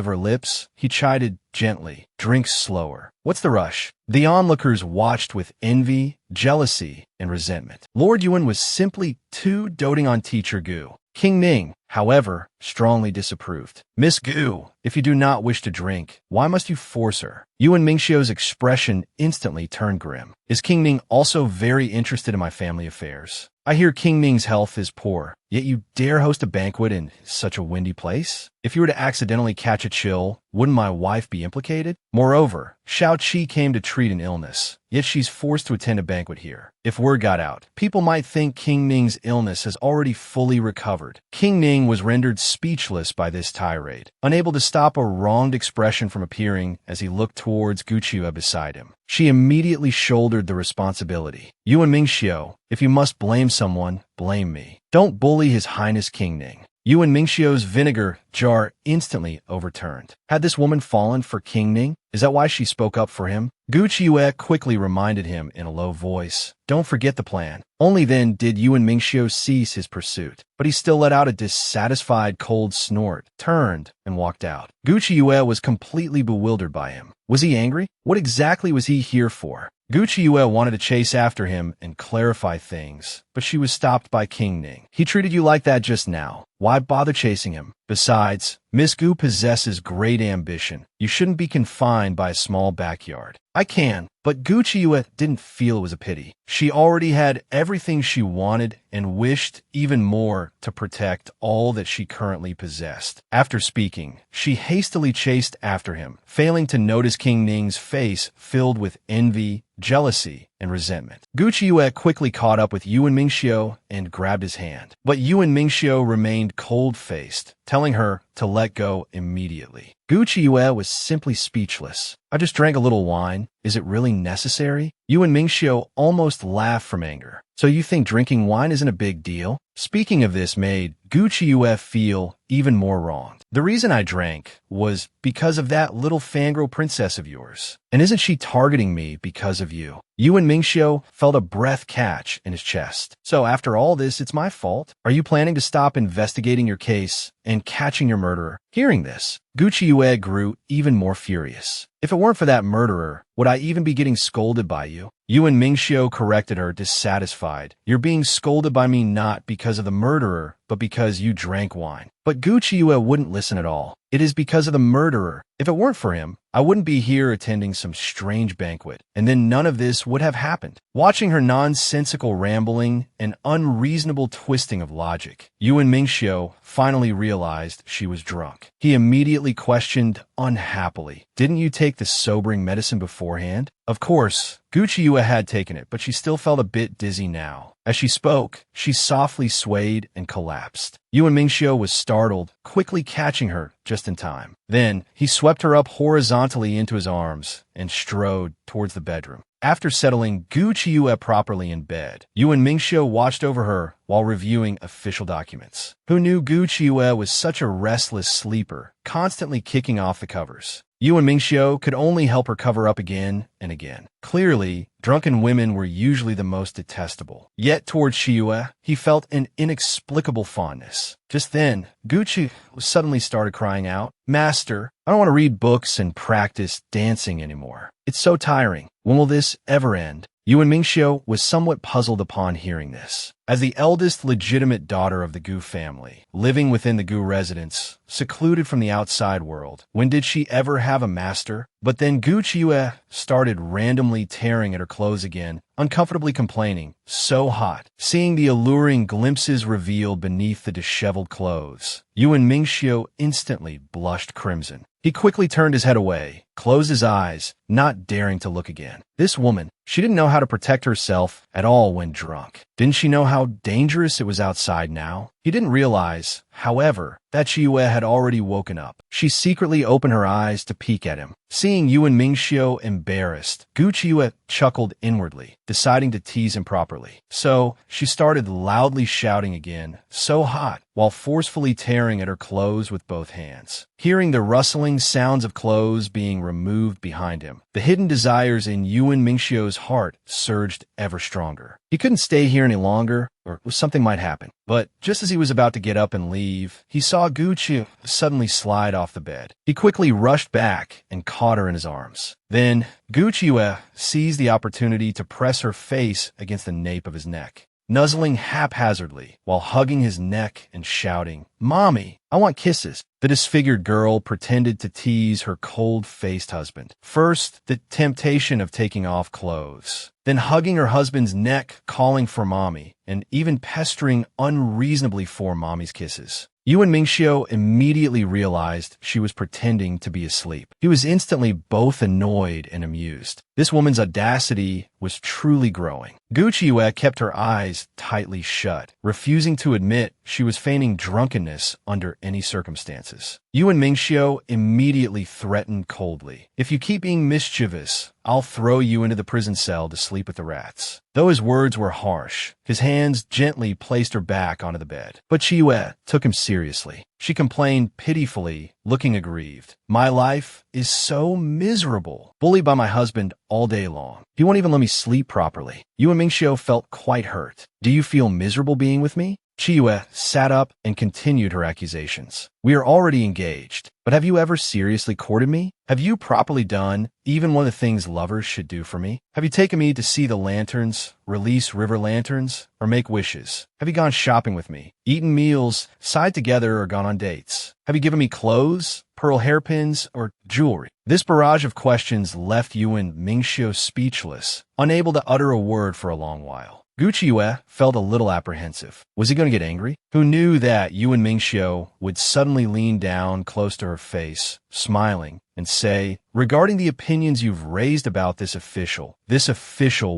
of her lips, he chided gently, "Drink slower. What's the rush?" The onlookers watched with envy, jealousy, and resentment. Lord Yuan was simply too doting on teacher Gu. King Ning, however, strongly disapproved. "Miss Gu, if you do not wish to drink, why must you force her?" Yuan Mingxiu's expression instantly turned grim. "Is King Ning also very interested in my family affairs? I hear King Ning's health is poor, yet you dare host a banquet in such a windy place? If you were to accidentally catch a chill, wouldn't my wife be implicated? Moreover, Xiao Qi came to treat an illness, yet she's forced to attend a banquet here. If word got out, people might think King Ning's illness has already fully recovered." King Ning was rendered speechless by this tirade, unable to stop a wronged expression from appearing as he looked towards Gucci Yue beside him. She immediately shouldered the responsibility. "Yuan Mingxiu, if you must blame someone, blame me. Don't bully His Highness King Ning." Yuan Mingxiu's vinegar jar instantly overturned. Had this woman fallen for King Ning? Is that why she spoke up for him? Gucci Yue quickly reminded him in a low voice, "Don't forget the plan." Only then did Yuan Mingxiu cease his pursuit, but he still let out a dissatisfied cold snort, turned, and walked out. Gucci Yue was completely bewildered by him. Was he angry? What exactly was he here for? Gucci Yue wanted to chase after him and clarify things, but she was stopped by King Ning. "He treated you like that just now. Why bother chasing him? Besides, Miss Gu possesses great ambition. You shouldn't be confined by a small backyard." "I can." But Gucci Yue didn't feel it was a pity. She already had everything she wanted and wished even more to protect all that she currently possessed. After speaking, she hastily chased after him, failing to notice King Ning's face filled with envy, jealousy, and resentment. Gucci Yue quickly caught up with Yuan Mingxiu and grabbed his hand. But Yuan Mingxiu remained cold-faced, telling her to let go immediately. Gucci Yue was simply speechless. "I just drank a little wine. Is it really necessary?" Yuan Mingxiu almost laughed from anger. "So you think drinking wine isn't a big deal?" Speaking of this made Gucci Yue feel even more wronged. "The reason I drank was because of that little fangirl princess of yours. And isn't she targeting me because of you?" Yuan Mingxiu felt a breath catch in his chest. "So after all this, it's my fault? Are you planning to stop investigating your case and catching your murderer?" Hearing this, Gucci Yue grew even more furious. "If it weren't for that murderer, would I even be getting scolded by you?" Yuan Mingxiu corrected her, dissatisfied. "You're being scolded by me not because of the murderer, but because you drank wine." But Gucci Yue wouldn't listen at all. "It is because of the murderer. If it weren't for him, I wouldn't be here attending some strange banquet, and then none of this would have happened." Watching her nonsensical rambling and unreasonable twisting of logic, Yuan Mingxiu finally realized she was drunk. He immediately questioned unhappily, "Didn't you take the sobering medicine beforehand?" Of course, Gucci Yue had taken it, but she still felt a bit dizzy now. As she spoke, she softly swayed and collapsed. Yuan Mingxiu was startled, quickly catching her just in time. Then, he swept her up horizontally into his arms and strode towards the bedroom. After settling Gucci Yue properly in bed, Yuan Mingxiu watched over her while reviewing official documents. Who knew Gucci Yue was such a restless sleeper, constantly kicking off the covers? Yuan Mingxiu could only help her cover up again and again. Clearly, drunken women were usually the most detestable. Yet towards Yue, he felt an inexplicable fondness. Just then, Gucci suddenly started crying out, "Master, I don't want to read books and practice dancing anymore. It's so tiring. When will this ever end?" Yuan Mingxiu was somewhat puzzled upon hearing this. As the eldest legitimate daughter of the Gu family, living within the Gu residence, secluded from the outside world, when did she ever have a master? But then Gucci Yue started randomly tearing at her clothes again, uncomfortably complaining, "So hot." Seeing the alluring glimpses revealed beneath the disheveled clothes, Yuan Mingxiu instantly blushed crimson. He quickly turned his head away, closed his eyes, not daring to look again. This woman, she didn't know how to protect herself at all when drunk. Didn't she know how dangerous it was outside now? He didn't realize, however, that Chiyue had already woken up. She secretly opened her eyes to peek at him. Seeing Yuan Mingxiu embarrassed, Gu Chiyue chuckled inwardly, deciding to tease him properly. So, she started loudly shouting again, so hot, while forcefully tearing at her clothes with both hands. Hearing the rustling sounds of clothes being removed behind him, the hidden desires in Yuan Mingxiu's heart surged ever stronger. He couldn't stay here any longer, or something might happen. But just as he was about to get up and leave, he saw Gu Chiyue suddenly slide off the bed. He quickly rushed back and caught her in his arms. Then, Gu Chiyue seized the opportunity to press her face against the nape of his neck, nuzzling haphazardly while hugging his neck and shouting, "Mommy, I want kisses." The disfigured girl pretended to tease her cold-faced husband. First, the temptation of taking off clothes, then hugging her husband's neck, calling for mommy, and even pestering unreasonably for mommy's kisses. Yuan Mingxiu immediately realized she was pretending to be asleep. He was instantly both annoyed and amused. This woman's audacity was truly growing. Gu Chiyue kept her eyes tightly shut, refusing to admit she was feigning drunkenness under any circumstances. Yuan Mingxiu immediately threatened coldly, "If you keep being mischievous, I'll throw you into the prison cell to sleep with the rats." Though his words were harsh, his hands gently placed her back onto the bed. But Chiyue took him seriously. She complained pitifully, looking aggrieved. "My life is so miserable. Bullied by my husband all day long. He won't even let me sleep properly." Yuan Mingxiu felt quite hurt. "Do you feel miserable being with me?" Chiyue sat up and continued her accusations. "We are already engaged, but have you ever seriously courted me? Have you properly done even one of the things lovers should do for me? Have you taken me to see the lanterns, release river lanterns, or make wishes? Have you gone shopping with me, eaten meals, sighed together, or gone on dates? Have you given me clothes, pearl hairpins, or jewelry?" This barrage of questions left Yuan Mingxiu speechless, unable to utter a word for a long while. Gu Chiyue felt a little apprehensive. Was he going to get angry? Who knew that Yuan Mingxiu would suddenly lean down close to her face, smiling, and say, "Regarding the opinions you've raised about this official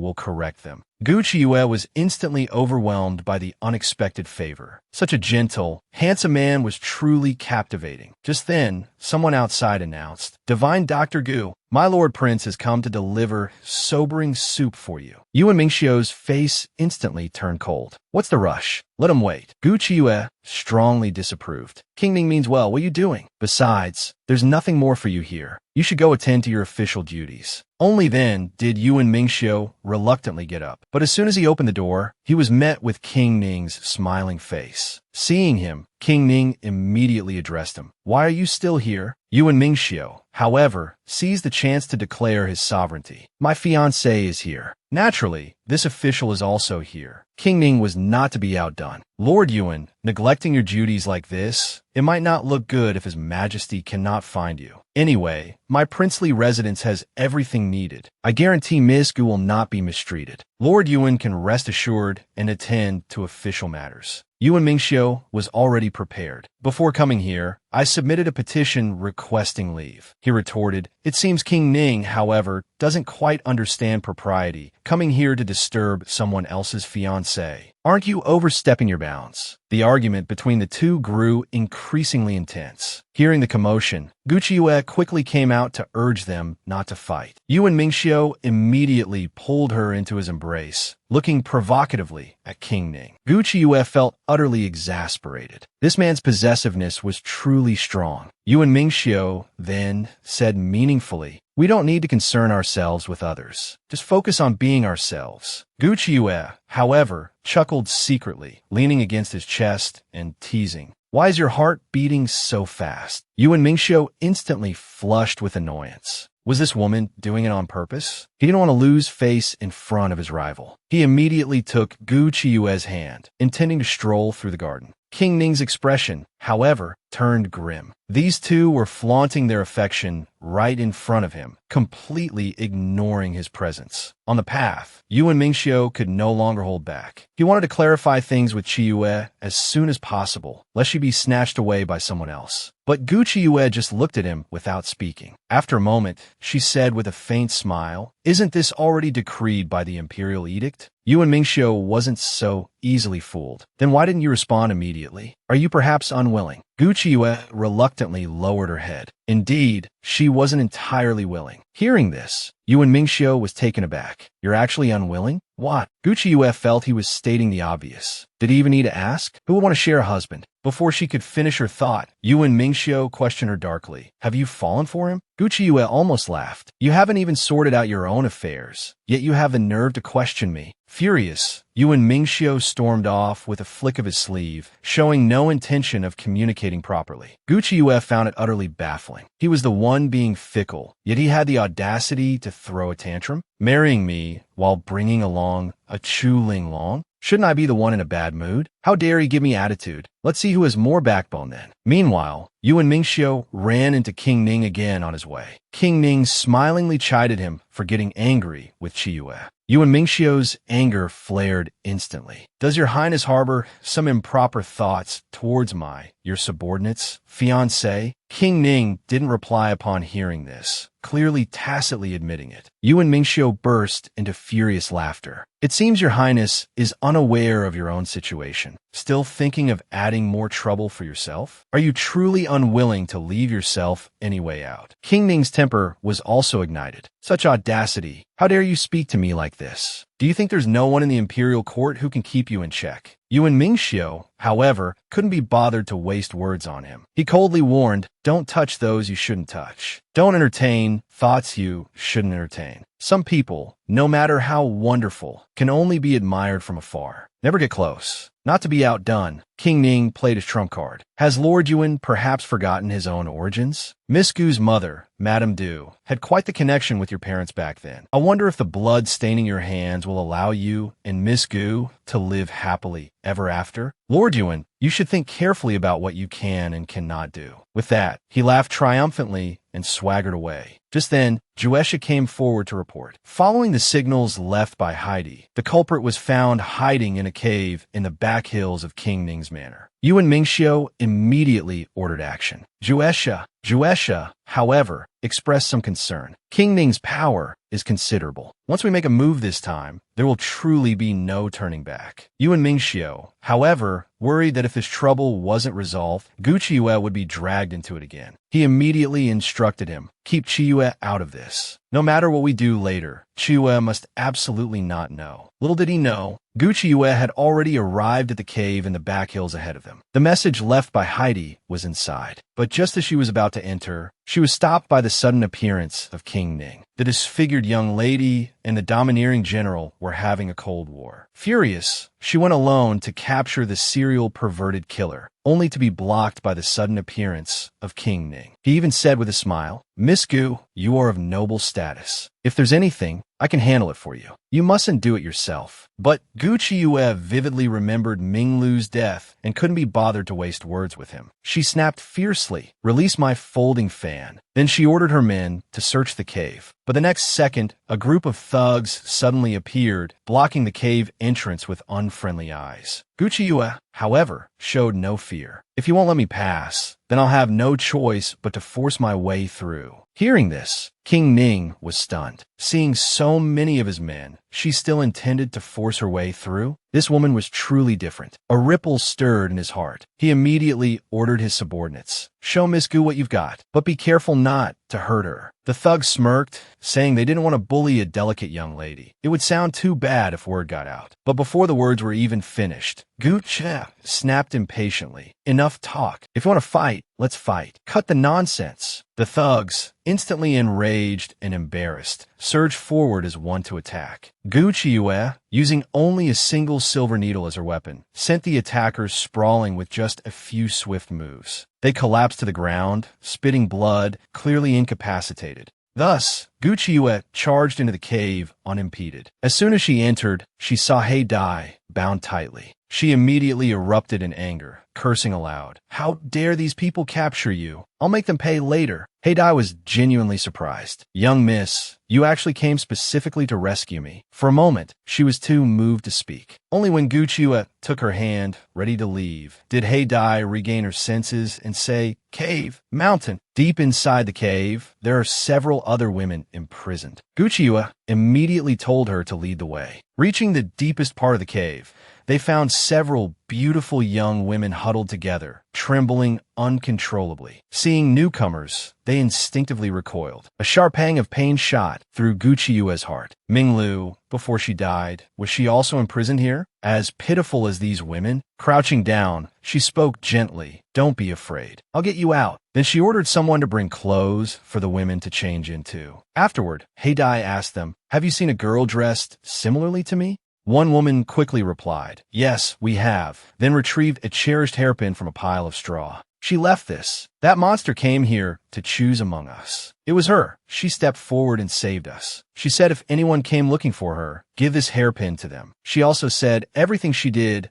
will correct them." Gu Chiyue was instantly overwhelmed by the unexpected favor. Such a gentle, handsome man was truly captivating. Just then, someone outside announced, "Divine Dr. Gu, my Lord Prince has come to deliver sobering soup for you." Yuan Mingxiu's face instantly turned cold. "What's the rush? Let him wait." Gu Chiyue strongly disapproved. "King Ning means well. What are you doing? Besides, there's nothing more for you here. You should go attend to your official duties." Only then did Yuan Mingxiu reluctantly get up. But as soon as he opened the door, he was met with King Ning's smiling face. Seeing him, King Ning immediately addressed him. "Why are you still here?" Yuan Mingxiu, however, seized the chance to declare his sovereignty. "My fiancée is here. Naturally, this official is also here." King Ning was not to be outdone. "Lord Yuan, neglecting your duties like this, it might not look good if His Majesty cannot find you. Anyway, my princely residence has everything needed. I guarantee Miss Gu will not be mistreated. Lord Yuan can rest assured and attend to official matters." Yuan Mingxiu was already prepared. "Before coming here, I submitted a petition requesting leave." He retorted, "It seems King Ning, however, doesn't quite understand propriety, coming here to disturb someone else's fiancée. Aren't you overstepping your bounds?" The argument between the two grew increasingly intense. Hearing the commotion, Gu Chiyue quickly came out to urge them not to fight. Yuan Mingxiu immediately pulled her into his embrace, looking provocatively at King Ning. Gu Chiyue felt utterly exasperated. This man's possessiveness was truly strong. Yuan Mingxiu then said meaningfully, "We don't need to concern ourselves with others. Just focus on being ourselves." Gu Chiyue, however, chuckled secretly, leaning against his chest and teasing, "Why is your heart beating so fast?" Yuan Mingxiu instantly flushed with annoyance. Was this woman doing it on purpose? He didn't want to lose face in front of his rival. He immediately took Gu Chiyue's hand, intending to stroll through the garden. King Ning's expression, however, turned grim. These two were flaunting their affection right in front of him, completely ignoring his presence. On the path, Yuan Mingxiu could no longer hold back. He wanted to clarify things with Chiyue as soon as possible, lest she be snatched away by someone else. But Gu Chiyue just looked at him without speaking. After a moment, she said with a faint smile, "Isn't this already decreed by the imperial edict?" Yuan Mingxiu wasn't so easily fooled. Then why didn't you respond immediately? Are you perhaps unwilling? Gu Qiuyue reluctantly lowered her head. Indeed, she wasn't entirely willing. Hearing this, Yuan Mingxiu was taken aback. You're actually unwilling? What? Gu Qiuyue felt he was stating the obvious. Did he even need to ask? Who would want to share a husband? Before she could finish her thought, Yuan Mingxiu questioned her darkly. Have you fallen for him? Gu Qiuyue almost laughed. You haven't even sorted out your own affairs, yet you have the nerve to question me. Furious, Yuan Mingxiu stormed off with a flick of his sleeve, showing no intention of communicating properly. Gu Qiuyue found it utterly baffling. He was the one being fickle, yet he had the audacity to throw a tantrum. Marrying me while bringing along a Chu Ling Long? Shouldn't I be the one in a bad mood? How dare he give me attitude? Let's see who has more backbone then. Meanwhile, Yuan Mingxiu ran into King Ning again on his way. King Ning smilingly chided him for getting angry with Qiuyue. Yuan Mingxiu's anger flared instantly. Does your highness harbor some improper thoughts towards your subordinates, fiancé? King Ning didn't reply upon hearing this, clearly tacitly admitting it. Yuan Mingxiu burst into furious laughter. It seems your highness is unaware of your own situation, still thinking of adding more trouble for yourself? Are you truly unwilling to leave yourself any way out? King Ning's temper was also ignited. Such audacity! How dare you speak to me like this? Do you think there's no one in the imperial court who can keep you in check? Yuan Mingxiu, however, couldn't be bothered to waste words on him. He coldly warned, don't touch those you shouldn't touch. Don't entertain thoughts you shouldn't entertain. Some people, no matter how wonderful, can only be admired from afar. Never get close. Not to be outdone, King Ning played his trump card. Has Lord Yuan perhaps forgotten his own origins? Miss Gu's mother, Madame Du, had quite the connection with your parents back then. I wonder if the blood staining your hands will allow you and Miss Gu to live happily ever after? Lord Yuan, you should think carefully about what you can and cannot do. With that, he laughed triumphantly and swaggered away. Just then, Juesha came forward to report. Following the signals left by Heidi, the culprit was found hiding in a cave in the back hills of King Ning's manor. Yuan Mingxiu immediately ordered action. Juesha, however, expressed some concern. King Ning's power is considerable. Once we make a move this time, there will truly be no turning back. Yuan Mingxiu, however, worried that if his trouble wasn't resolved, Gu Qiuyue would be dragged into it again. He immediately instructed him, keep Qiuyue out of this. No matter what we do later, Qiuyue must absolutely not know. Little did he know, Gu Qiuyue had already arrived at the cave in the back hills ahead of them. The message left by Heidi was inside, but just as she was about to enter, she was stopped by the sudden appearance of King Ning. The disfigured young lady and the domineering general were having a cold war. Furious, she went alone to capture the serial perverted killer, only to be blocked by the sudden appearance of King Ning. He even said with a smile, Miss Gu, you are of noble status. If there's anything, I can handle it for you. You mustn't do it yourself. But Gu Qiuyue vividly remembered Ming Lu's death and couldn't be bothered to waste words with him. She snapped fiercely, release my folding fan. Then she ordered her men to search the cave. But the next second, a group of thugs suddenly appeared, blocking the cave entrance with unfriendly eyes. Gu Qiuyue, however, showed no fear. If you won't let me pass, then I'll have no choice but to force my way through. Hearing this, King Ning was stunned. Seeing so many of his men, she still intended to force her way through? This woman was truly different. A ripple stirred in his heart. He immediately ordered his subordinates. Show Miss Gu what you've got, but be careful not to hurt her. The thugs smirked, saying they didn't want to bully a delicate young lady. It would sound too bad if word got out. But before the words were even finished, Gu Qiuyue snapped impatiently. Enough talk. If you want to fight, let's fight. Cut the nonsense. The thugs, instantly enraged and embarrassed, surged forward as one to attack. Gu Qiuyue, using only a single silver needle as her weapon, sent the attackers sprawling with just a few swift moves. They collapsed to the ground, spitting blood, clearly incapacitated. Thus, Gu Qiuyue charged into the cave unimpeded. As soon as she entered, she saw He Dai bound tightly. She immediately erupted in anger. cursing aloud. How dare these people capture you? I'll make them pay later. Heidai was genuinely surprised. Young miss, you actually came specifically to rescue me. For a moment, she was too moved to speak. Only when Guchiue took her hand, ready to leave, did Heidai regain her senses and say, "Cave, mountain." Deep inside the cave, there are several other women imprisoned. Guchiue immediately told her to lead the way. Reaching the deepest part of the cave, they found several beautiful young women huddled together, trembling uncontrollably. Seeing newcomers, they instinctively recoiled. A sharp pang of pain shot through Guchiue's heart. Minglu, before she died, was she also imprisoned here? As pitiful as these women, crouching down, she spoke gently. "Don't be afraid. I'll get you out." Then she ordered someone to bring clothes for the women to change into. Afterward, Heidai asked them, "Have you seen a girl dressed similarly to me?" One woman quickly replied, "Yes, we have," then retrieved a cherished hairpin from a pile of straw. She left this. That monster came here to choose among us. It was her. She stepped forward and saved us. She said if anyone came looking for her, give this hairpin to them. She also said everything she did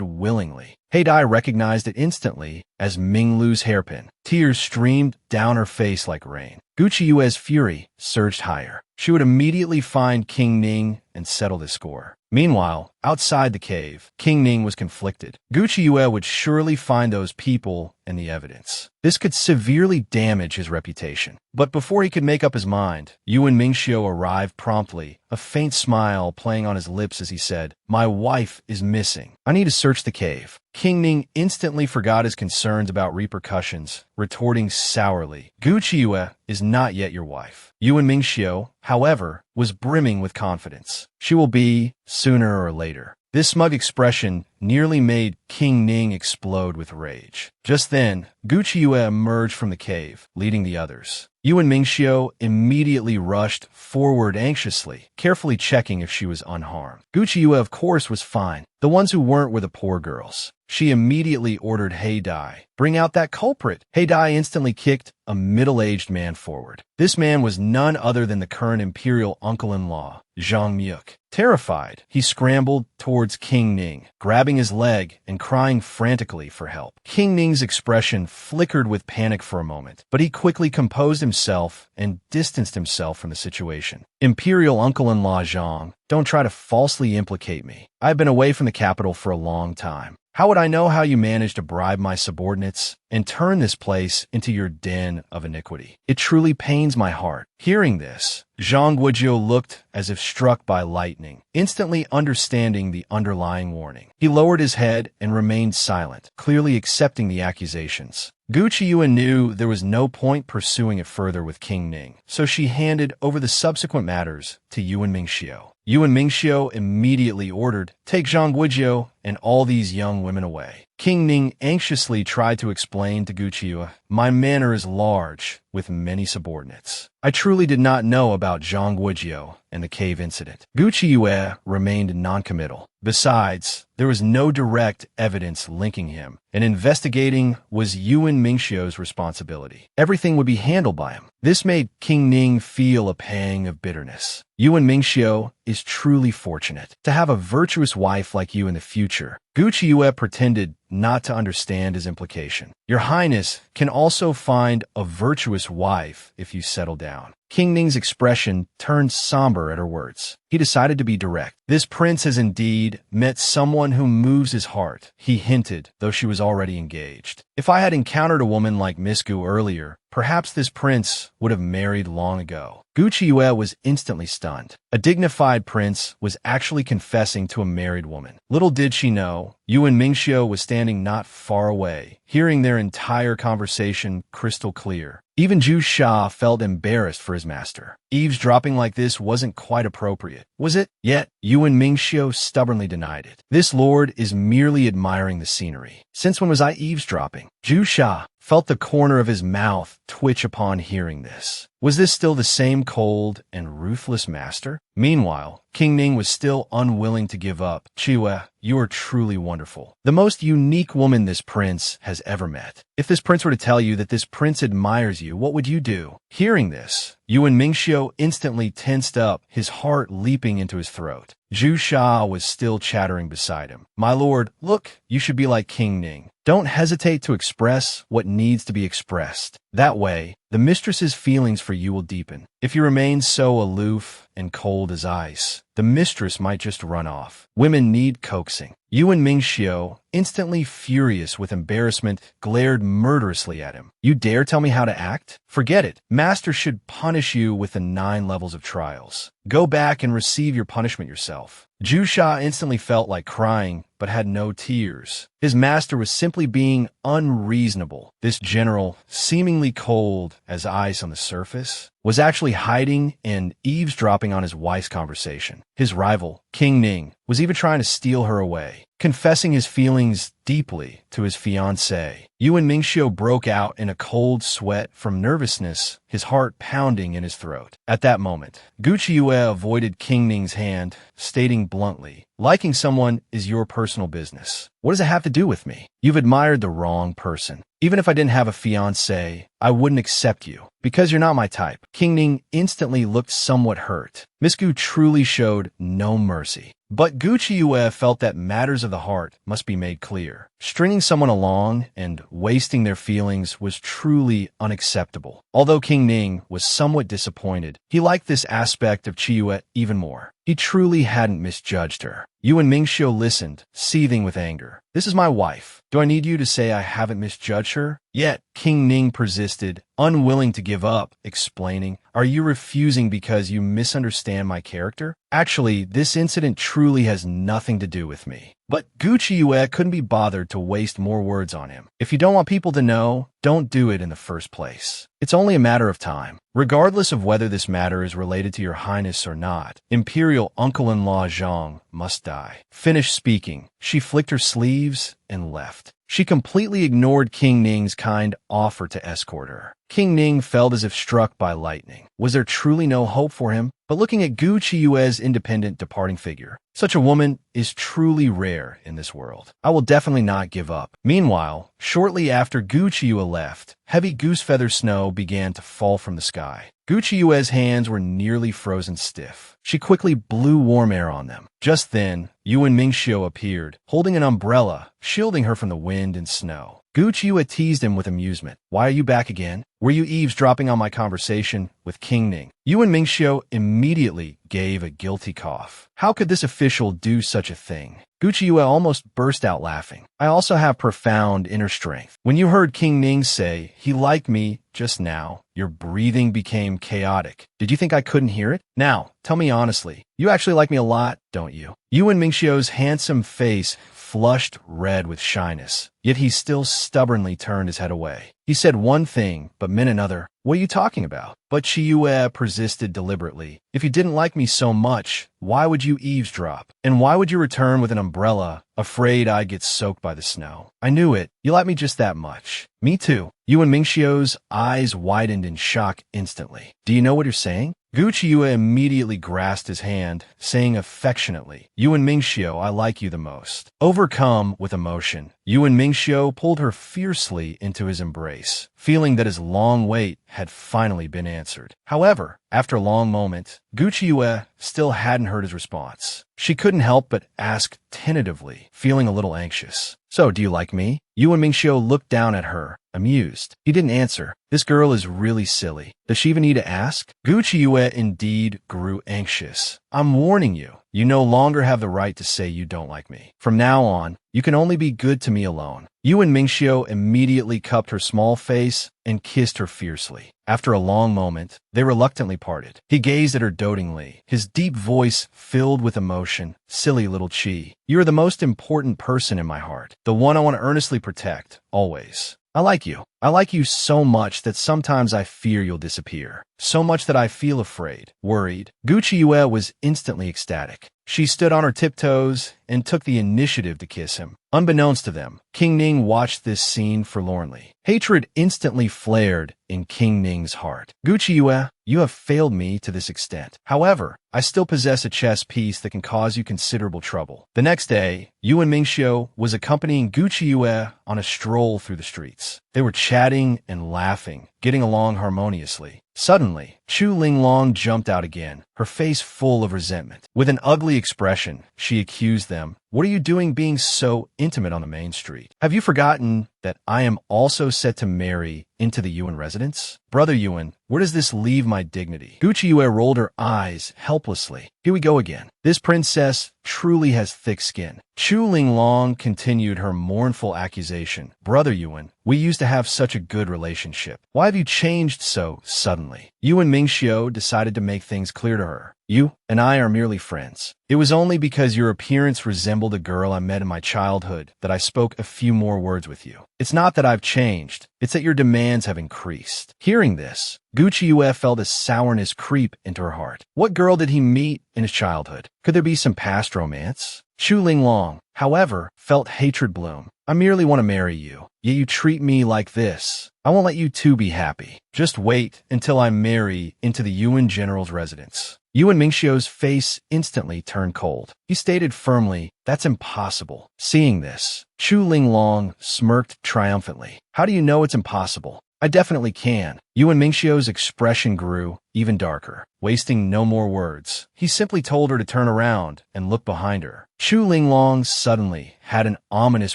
willingly. Heidai recognized it instantly as Minglu's hairpin. Tears streamed down her face like rain. Guchiue's fury surged higher. She would immediately find King Ning and settle the score. Meanwhile, outside the cave, King Ning was conflicted. Guchiue would surely find those people and the evidence. This could severely damage his reputation. But before he could make up his mind, Yuan Mingxiu arrived promptly, a faint smile playing on his lips as he said, "My wife is missing. I need to search the cave." King Ning instantly forgot his concerns about repercussions, retorting sourly, "Guchiue is not yet your wife." Yuan Mingxiu, however, was brimming with confidence. She will be, sooner or later. This smug expression nearly made King Ning explode with rage. Just then, Guchiue emerged from the cave, leading the others. Yuan Mingxiu immediately rushed forward anxiously, carefully checking if she was unharmed. Guchiue, of course, was fine. The ones who weren't were the poor girls. She immediately ordered Heidai, "Bring out that culprit." Heidai instantly kicked a middle-aged man forward. This man was none other than the current imperial uncle-in-law, Zhang Myuk. Terrified, he scrambled towards King Ning, grabbing his leg and crying frantically for help. King Ning's expression flickered with panic for a moment, but he quickly composed himself and distanced himself from the situation. "Imperial uncle-in-law Zhang, don't try to falsely implicate me. I've been away from the capital for a long time. How would I know how you managed to bribe my subordinates and turn this place into your den of iniquity? It truly pains my heart." Hearing this, Zhang Guizhou looked as if struck by lightning, instantly understanding the underlying warning. He lowered his head and remained silent, clearly accepting the accusations. Guchiue knew there was no point pursuing it further with King Ning, so she handed over the subsequent matters to Yuan Mingxiu. Yuan Mingxiu immediately ordered, "Take Zhang Guizhou and all these young women away." King Ning anxiously tried to explain to Guchiue, "My manor is large, with many subordinates. I truly did not know about Zhang Guizhou and the cave incident." Guchiue remained noncommittal. Besides, there was no direct evidence linking him, and investigating was Yuan Mingxiu's responsibility. Everything would be handled by him. This made King Ning feel a pang of bitterness. Yuan Mingxiu is truly fortunate to have a virtuous wife like you in the future. Guchiue pretended not to understand his implication. "Your Highness can also find a virtuous wife if you settle down." King Ning's expression turned somber at her words. He decided to be direct. "This prince has indeed met someone who moves his heart," he hinted, though she was already engaged. "If I had encountered a woman like Miss Gu earlier, perhaps this prince would have married long ago." Guchiue was instantly stunned. A dignified prince was actually confessing to a married woman. Little did she know, Yuan Mingxiu was standing not far away, hearing their entire conversation crystal clear. Even Zhu Sha felt embarrassed for his master. Eavesdropping like this wasn't quite appropriate, was it? Yet, Yuan Mingxiu stubbornly denied it. "This lord is merely admiring the scenery. Since when was I eavesdropping?" Zhu Sha felt the corner of his mouth twitch upon hearing this. Was this still the same cold and ruthless master? Meanwhile, King Ning was still unwilling to give up. "Chiwe, you are truly wonderful. The most unique woman this prince has ever met." If this prince were to tell you that this prince admires you, what would you do? Hearing this, Yuan Mingxiu instantly tensed up, his heart leaping into his throat. Zhu Sha was still chattering beside him. My lord, look, you should be like King Ning. Don't hesitate to express what needs to be expressed. That way, the mistress's feelings for you will deepen. If you remain so aloof and cold as ice, the mistress might just run off. Women need coaxing. Yuan Mingxiu, instantly furious with embarrassment, glared murderously at him. You dare tell me how to act? Forget it. Master should punish you with the 9 levels of trials. Go back and receive your punishment yourself. Zhu Sha instantly felt like crying, but had no tears. His master was simply being unreasonable. This general, seemingly cold as ice on the surface, was actually hiding and eavesdropping on his wife's conversation. His rival, King Ning, was even trying to steal her away, confessing his feelings deeply to his fiancée. Yuan Mingxiu broke out in a cold sweat from nervousness, his heart pounding in his throat. At that moment, Gu Qiuyue avoided King Ning's hand, stating bluntly, "Liking someone is your personal business. What does it have to do with me? You've admired the wrong person. Even if I didn't have a fiancé, I wouldn't accept you, because you're not my type." King Ning instantly looked somewhat hurt. Miss Gu truly showed no mercy. But Gu Qiuyue felt that matters of the heart must be made clear. Stringing someone along and wasting their feelings was truly unacceptable. Although King Ning was somewhat disappointed, he liked this aspect of Qiuyue even more. He truly hadn't misjudged her. Yuan Mingxiu listened, seething with anger. "This is my wife. Do I need you to say I haven't misjudged her?" Yet, King Ning persisted, unwilling to give up, explaining, "Are you refusing because you misunderstand my character? Actually, this incident truly has nothing to do with me." But Gu Qiuyue couldn't be bothered to waste more words on him. If you don't want people to know, don't do it in the first place. It's only a matter of time. Regardless of whether this matter is related to your highness or not, Imperial uncle-in-law Zhang must die. Finished speaking, she flicked her sleeves and left. She completely ignored King Ning's kind offer to escort her. King Ning felt as if struck by lightning. Was there truly no hope for him? But looking at Gu Qiuyue's independent departing figure, such a woman is truly rare in this world. I will definitely not give up. Meanwhile, shortly after Gu Qiuyue left, heavy goose feather snow began to fall from the sky. Gu Qiuyue's hands were nearly frozen stiff. She quickly blew warm air on them. Just then, Yuan Mingxiu appeared, holding an umbrella, shielding her from the wind and snow. Gu Qiuyue teased him with amusement. "Why are you back again? Were you eavesdropping on my conversation with King Ning?" Yuan Mingxiu immediately gave a guilty cough. How could this official do such a thing? Gu Qiuyue almost burst out laughing. "I also have profound inner strength. When you heard King Ning say he liked me just now, your breathing became chaotic. Did you think I couldn't hear it? Now, tell me honestly, you actually like me a lot, don't you?" Yuan Mingxiu's handsome face flushed red with shyness, yet he still stubbornly turned his head away. He said one thing, but meant another. "What are you talking about?" But Qiuyue persisted deliberately. "If you didn't like me so much, why would you eavesdrop? And why would you return with an umbrella, afraid I'd get soaked by the snow? I knew it. You like me just that much." "Me too." Yuan Mingxiu's eyes widened in shock instantly. "Do you know what you're saying?" Gu Qiuyue immediately grasped his hand, saying affectionately, "Yuan Mingxiu, I like you the most." Overcome with emotion, Yuan Mingxiu pulled her fiercely into his embrace, feeling that his long wait had finally been answered. However, after a long moment, Gu Qiuyue still hadn't heard his response. She couldn't help but ask tentatively, feeling a little anxious. "So, do you like me?" Yuan Mingxiu looked down at her, amused. He didn't answer. This girl is really silly. Does she even need to ask? Gu Qiuyue indeed grew anxious. "I'm warning you. You no longer have the right to say you don't like me. From now on, you can only be good to me alone." Yuan Mingxiu immediately cupped her small face and kissed her fiercely. After a long moment, they reluctantly parted. He gazed at her dotingly, his deep voice filled with emotion. "Silly little Qi, you are the most important person in my heart, the one I want to earnestly protect, always. I like you." I like you so much that sometimes I fear you'll disappear. So much that I feel afraid, worried. Gucci was instantly ecstatic. She stood on her tiptoes and took the initiative to kiss him. Unbeknownst to them, King Ning watched this scene forlornly. Hatred instantly flared in King Ning's heart. Gucci, you have failed me to this extent. However, I still possess a chess piece that can cause you considerable trouble. The next day, Yuan Mingxiu was accompanying Gucci on a stroll through the streets. They were chatting and laughing, getting along harmoniously. Suddenly, Chu Linglong jumped out again, her face full of resentment. With an ugly expression, she accused them. What are you doing being so intimate on the main street? Have you forgotten that I am also set to marry into the Yuan residence? Brother Yuan, where does this leave my dignity? Gucci rolled her eyes helplessly. Here we go again. This princess truly has thick skin. Chu Linglong continued her mournful accusation. Brother Yuan, we used to have such a good relationship. Why have you changed so suddenly? Yuan Mingxiu decided to make things clear to her. You and I are merely friends. It was only because your appearance resembled a girl I met in my childhood that I spoke a few more words with you. It's not that I've changed, it's that your demands have increased. Hearing this, Gucci felt a sourness creep into her heart. What girl did he meet in his childhood? Could there be some past romance? Chu Linglong, however, felt hatred bloom. I merely want to marry you, yet you treat me like this. I won't let you two be happy. Just wait until I marry into the Yuan general's residence. Yuan Mingxiu's face instantly turned cold. He stated firmly, that's impossible. Seeing this, Chu Linglong smirked triumphantly. How do you know it's impossible? I definitely can. Yuan Mingxiu's expression grew even darker. Wasting no more words, he simply told her to turn around and look behind her. Chu Linglong suddenly had an ominous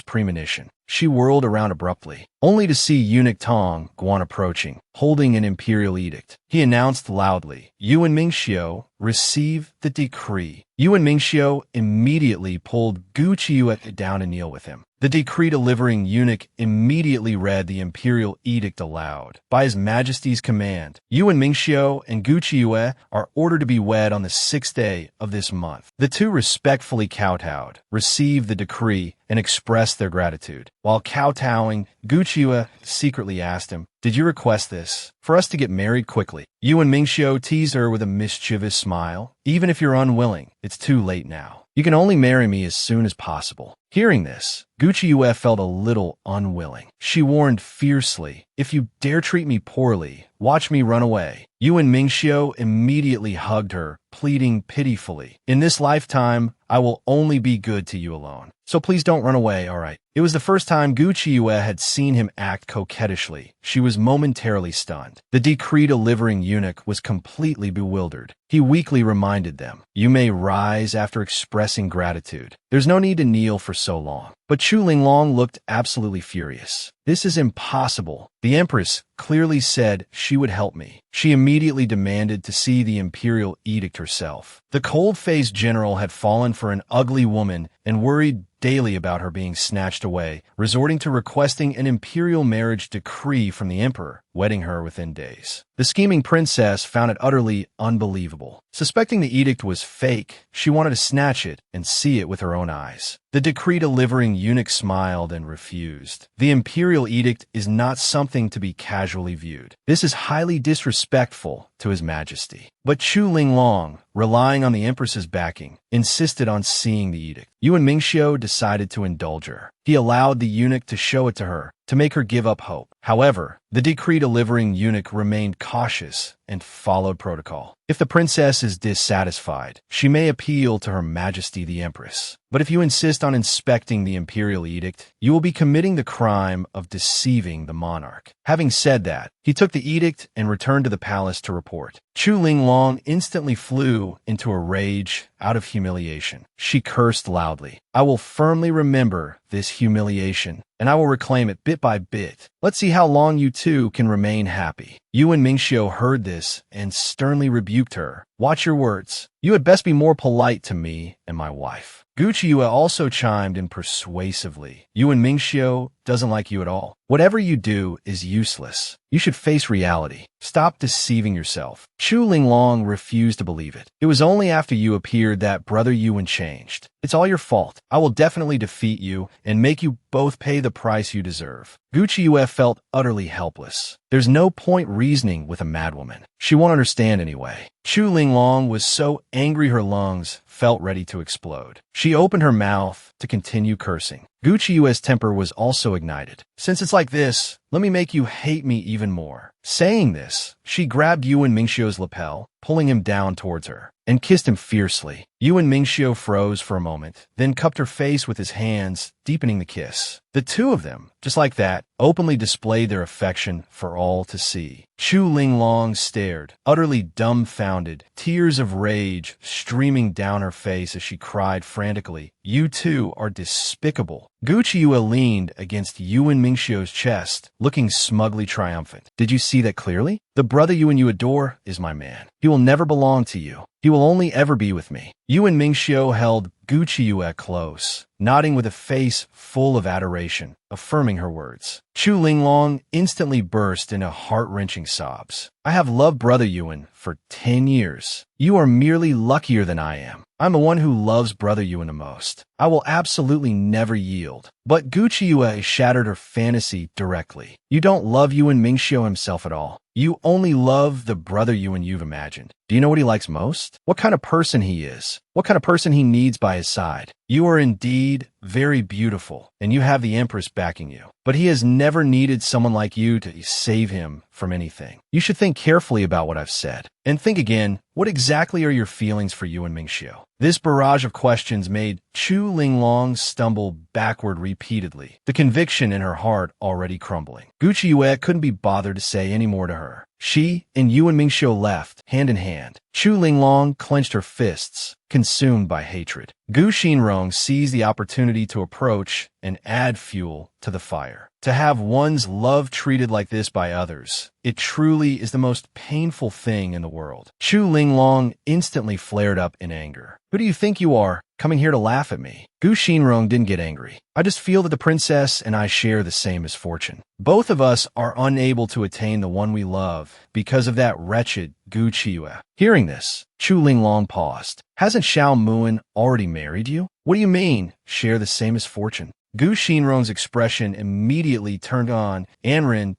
premonition. She whirled around abruptly, only to see Eunuch Tong Guan approaching, holding an imperial edict. He announced loudly, Yuan Mingxiu, receive the decree. Yuan Mingxiu immediately pulled Gucci down to kneel with him. The decree-delivering eunuch immediately read the imperial edict aloud. By His Majesty's command, Yuan Mingxiu and Gucci are ordered to be wed on the 6th day of this month. The two respectfully kowtowed, received the decree, and expressed their gratitude. While kowtowing, Gucci secretly asked him, did you request this? For us to get married quickly? Yuan Mingxiu teased her with a mischievous smile. Even if you're unwilling, it's too late now. You can only marry me as soon as possible. Hearing this, Gucci felt a little unwilling. She warned fiercely, if you dare treat me poorly, watch me run away. Yuan Mingxiu immediately hugged her, pleading pitifully, in this lifetime, I will only be good to you alone. So please don't run away, all right? It was the first time Gucci had seen him act coquettishly. She was momentarily stunned. The decree-delivering eunuch was completely bewildered. He weakly reminded them, you may rise after expressing gratitude. There's no need to kneel for so long. But Chu Linglong looked absolutely furious. This is impossible. The Empress clearly said she would help me. She immediately demanded to see the imperial edict herself. The cold-faced general had fallen for an ugly woman and worried daily about her being snatched away, resorting to requesting an imperial marriage decree from the emperor, wedding her within days. The scheming princess found it utterly unbelievable. Suspecting the edict was fake, she wanted to snatch it and see it with her own eyes. The decree-delivering eunuch smiled and refused. The imperial edict is not something to be casually viewed. This is highly disrespectful to His Majesty. But Chu Linglong, relying on the Empress's backing, insisted on seeing the edict. Yuan Mingxiu decided to indulge her. He allowed the eunuch to show it to her, to make her give up hope. However, the decree-delivering eunuch remained cautious and followed protocol. If the princess is dissatisfied, she may appeal to Her Majesty the Empress. But if you insist on inspecting the imperial edict, you will be committing the crime of deceiving the monarch. Having said that, he took the edict and returned to the palace to report. Chu Linglong instantly flew into a rage out of humiliation. She cursed loudly. I will firmly remember this humiliation, and I will reclaim it bit by bit. Let's see how long you two can remain happy. Yuan Mingxiu heard this and sternly rebuked her. Watch your words. You had best be more polite to me and my wife. Gucci also chimed in persuasively. Yuan Mingxiu doesn't like you at all. Whatever you do is useless. You should face reality. Stop deceiving yourself. Chu Linglong refused to believe it. It was only after you appeared that Brother Yuan changed. It's all your fault. I will definitely defeat you and make you both pay the price you deserve. Gu Qiyu felt utterly helpless. There's no point reasoning with a madwoman. She won't understand anyway. Chu Linglong was so angry her lungs felt ready to explode. She opened her mouth to continue cursing. Gu Qiyu's temper was also ignited. Since it's like this, let me make you hate me even more. Saying this, she grabbed Yuan Mingxiu's lapel, pulling him down towards her, and kissed him fiercely. Yuan Mingxiu froze for a moment, then cupped her face with his hands, deepening the kiss. The two of them, just like that, openly displayed their affection for all to see. Chu Linglong stared, utterly dumbfounded, tears of rage streaming down her face as she cried frantically, "You two are despicable." Gu Qiyu leaned against Yuan Mingxiu's chest, looking smugly triumphant. "Did you see that clearly? The Brother Yuan you adore is my man. He will never belong to you. He will only ever be with me." Yuan Mingxiu held Gu Qiyu close, nodding with a face full of adoration, affirming her words. Chu Linglong instantly burst into heart-wrenching sobs. "I have loved Brother Yuan for 10 years. You are merely luckier than I am. I'm the one who loves Brother Yuan the most. I will absolutely never yield." But Gu Qiyu shattered her fantasy directly. "You don't love Yuan Mingxiu himself at all. You only love the Brother Yuan you've imagined. Do you know what he likes most? What kind of person he is? What kind of person he needs by his side? You are indeed very beautiful, and you have the Empress backing you. But he has never needed someone like you to save him from anything. You should think carefully about what I've said. And think again, what exactly are your feelings for Yuan Mingxiu?" This barrage of questions made Chu Linglong stumble backward repeatedly, the conviction in her heart already crumbling. Gu Qiyu couldn't be bothered to say any more to her. She and Yuan Mingxiu left, hand in hand. Chu Linglong clenched her fists, consumed by hatred. Gu Xinrong seized the opportunity to approach and add fuel to the fire. To have one's love treated like this by others, it truly is the most painful thing in the world. Chu Linglong instantly flared up in anger. "Who do you think you are, coming here to laugh at me?" Gu Xinrong didn't get angry. "I just feel that the princess and I share the same misfortune. Both of us are unable to attain the one we love because of that wretched Gu Qiyu." Hearing this, Chu Linglong paused. "Hasn't Xiao Muan already married you?" "What do you mean, share the same misfortune?" Gu Xinrong's expression immediately turned on. "Anren,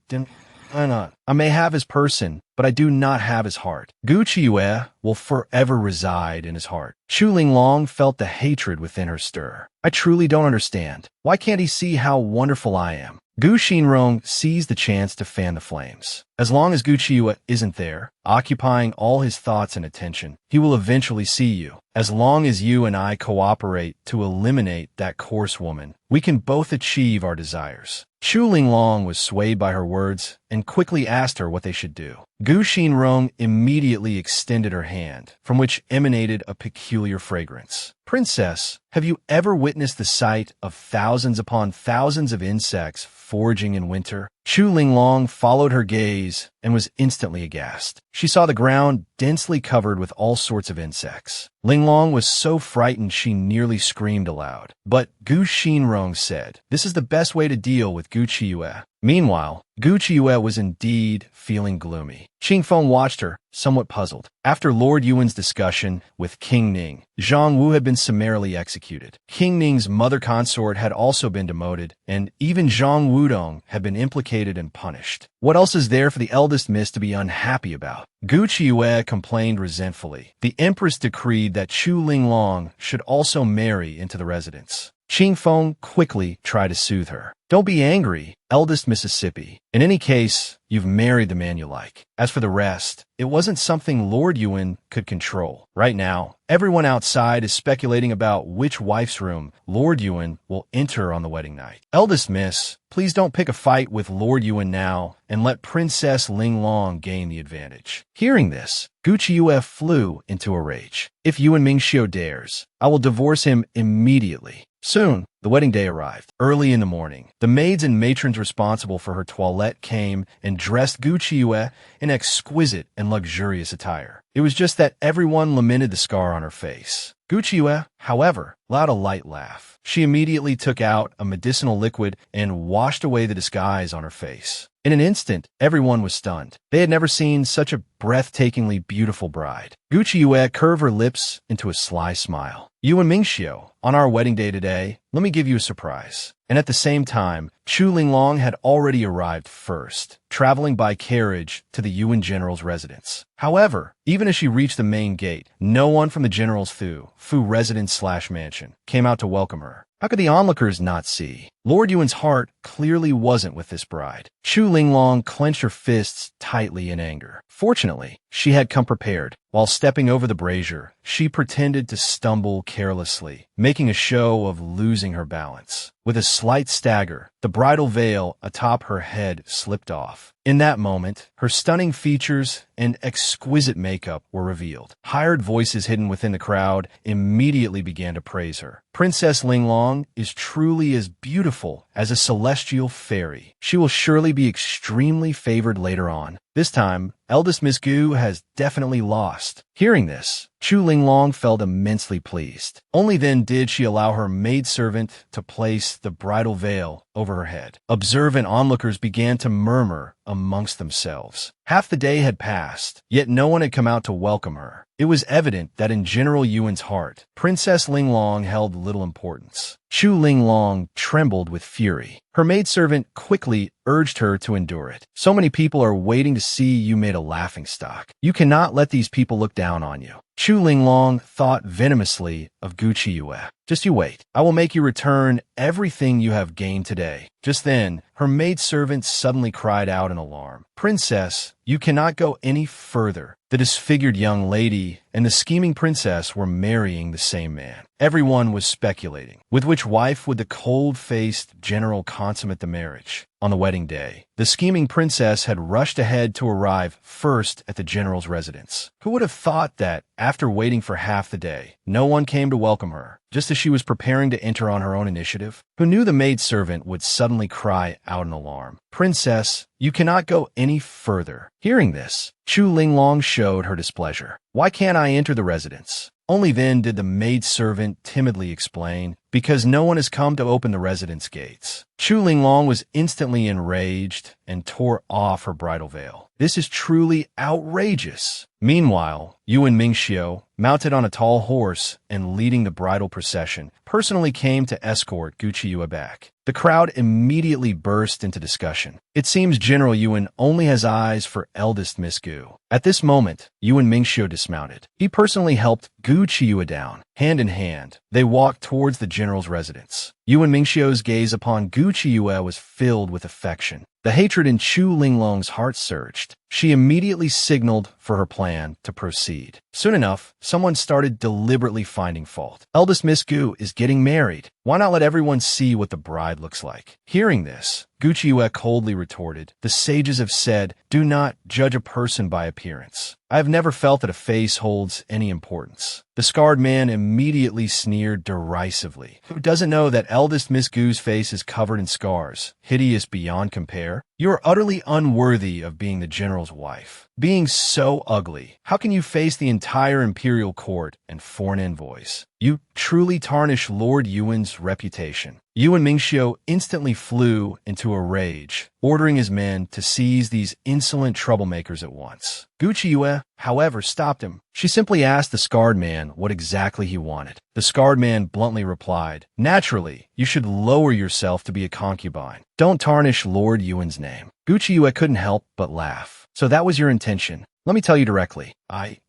why not? I may have his person, but I do not have his heart. Gu Qiyu will forever reside in his heart." Chu Linglong felt the hatred within her stir. "I truly don't understand. Why can't he see how wonderful I am?" Gu Xinrong seized the chance to fan the flames. As long as Gu Qiyu isn't there, occupying all his thoughts and attention, he will eventually see you. As long as you and I cooperate to eliminate that coarse woman, we can both achieve our desires. Chu Linglong was swayed by her words and quickly asked her what they should do. Gu Xinrong immediately extended her hand, from which emanated a peculiar fragrance. "Princess, have you ever witnessed the sight of thousands upon thousands of insects foraging in winter?" Chu Linglong followed her gaze and was instantly aghast. She saw the ground densely covered with all sorts of insects. Linglong was so frightened she nearly screamed aloud. But Gu Xinrong said, "This is the best way to deal with Gu Qiyu." Meanwhile, Gu Qiyu was indeed feeling gloomy. Qingfeng watched her, somewhat puzzled. After Lord Yuan's discussion with King Ning, Zhang Wu had been summarily executed. King Ning's mother consort had also been demoted, and even Zhang Wudong had been implicated and punished. What else is there for the eldest miss to be unhappy about? Gu Qiyu complained resentfully. The Empress decreed that Chu Linglong should also marry into the residence. Qingfeng quickly tried to soothe her. "Don't be angry, eldest Mississippi. In any case, you've married the man you like. As for the rest, it wasn't something Lord Yuan could control. Right now, everyone outside is speculating about which wife's room Lord Yuan will enter on the wedding night. Eldest Miss, please don't pick a fight with Lord Yuan now and let Princess Linglong gain the advantage." Hearing this, Gu Qiyu flew into a rage. "If Yuan Mingxiu dares, I will divorce him immediately." Soon, the wedding day arrived. Early in the morning, the maids and matrons responsible for her toilette came and dressed Gu Qiyu in exquisite and luxurious attire. It was just that everyone lamented the scar on her face. Gucciue, however, allowed a light laugh. She immediately took out a medicinal liquid and washed away the disguise on her face. In an instant, everyone was stunned. They had never seen such a breathtakingly beautiful bride. Gucciue curved her lips into a sly smile. "You and Mingxiu, on our wedding day today, let me give you a surprise." And at the same time, Chu Linglong had already arrived first, traveling by carriage to the Yuan general's residence. However, even as she reached the main gate, no one from the general's Fu residence/mansion came out to welcome her. How could the onlookers not see? Lord Yuan's heart clearly wasn't with this bride. Chu Linglong clenched her fists tightly in anger. Fortunately, she had come prepared. While stepping over the brazier, she pretended to stumble carelessly, making a show of losing her balance. With a slight stagger, the bridal veil atop her head slipped off. In that moment, her stunning features and exquisite makeup were revealed. Hired voices hidden within the crowd immediately began to praise her. Princess Linglong is truly as beautiful as a celestial fairy. She will surely be extremely favored later on. This time, eldest Miss Gu has definitely lost. Hearing this, Chu Linglong felt immensely pleased. Only then did she allow her maidservant to place the bridal veil over her head. Observant onlookers began to murmur amongst themselves. Half the day had passed, yet no one had come out to welcome her. It was evident that in General Yuan's heart, Princess Linglong held little importance. Chu Linglong trembled with fury. Her maidservant quickly urged her to endure it. "So many people are waiting to see you made a laughingstock. You cannot let these people look down on you." Chu Linglong thought venomously of Gucciue. "Just you wait. I will make you return everything you have gained today." Just then, her maidservant suddenly cried out in alarm. "Princess, you cannot go any further." The disfigured young lady and the scheming princess were marrying the same man. Everyone was speculating. With which wife would the cold-faced general consummate the marriage? On the wedding day, the scheming princess had rushed ahead to arrive first at the general's residence. Who would have thought that, after waiting for half the day, no one came to welcome her, just as she was preparing to enter on her own initiative? Who knew the maidservant would suddenly cry out in alarm, "Princess, you cannot go any further." Hearing this, Chu Linglong showed her displeasure. "Why can't I enter the residence?" Only then did the maidservant timidly explain, "Because no one has come to open the residence gates." Chu Linglong was instantly enraged and tore off her bridal veil. "This is truly outrageous." Meanwhile, Yuan Mingxiu, mounted on a tall horse and leading the bridal procession, personally came to escort Gucciue back. The crowd immediately burst into discussion. It seems General Yuan only has eyes for eldest Miss Gu. At this moment, Yuan Mingxiu dismounted. He personally helped Gucciue down. Hand in hand, they walked towards the general's residence. Yuan Mingxiu's gaze upon Gucciue was filled with affection. The hatred in Chu Linglong's heart surged. She immediately signaled for her plan to proceed. Soon enough, someone started deliberately finding fault. "Eldest Miss Gu is getting married. Why not let everyone see what the bride looks like?" Hearing this, Gucciue coldly retorted, "The sages have said, do not judge a person by appearance. I have never felt that a face holds any importance." The scarred man immediately sneered derisively. "Who doesn't know that eldest Miss Gu's face is covered in scars, hideous beyond compare? You are utterly unworthy of being the general's wife. Being so ugly, how can you face the entire imperial court and foreign envoys? You truly tarnish Lord Yuan's reputation." Yuan Mingxiu instantly flew into a rage, ordering his men to seize these insolent troublemakers at once. Gucciue, however, stopped him. She simply asked the scarred man what exactly he wanted. The scarred man bluntly replied, "Naturally, you should lower yourself to be a concubine. Don't tarnish Lord Yuan's name." Gucciue couldn't help but laugh. "So that was your intention? Let me tell you directly.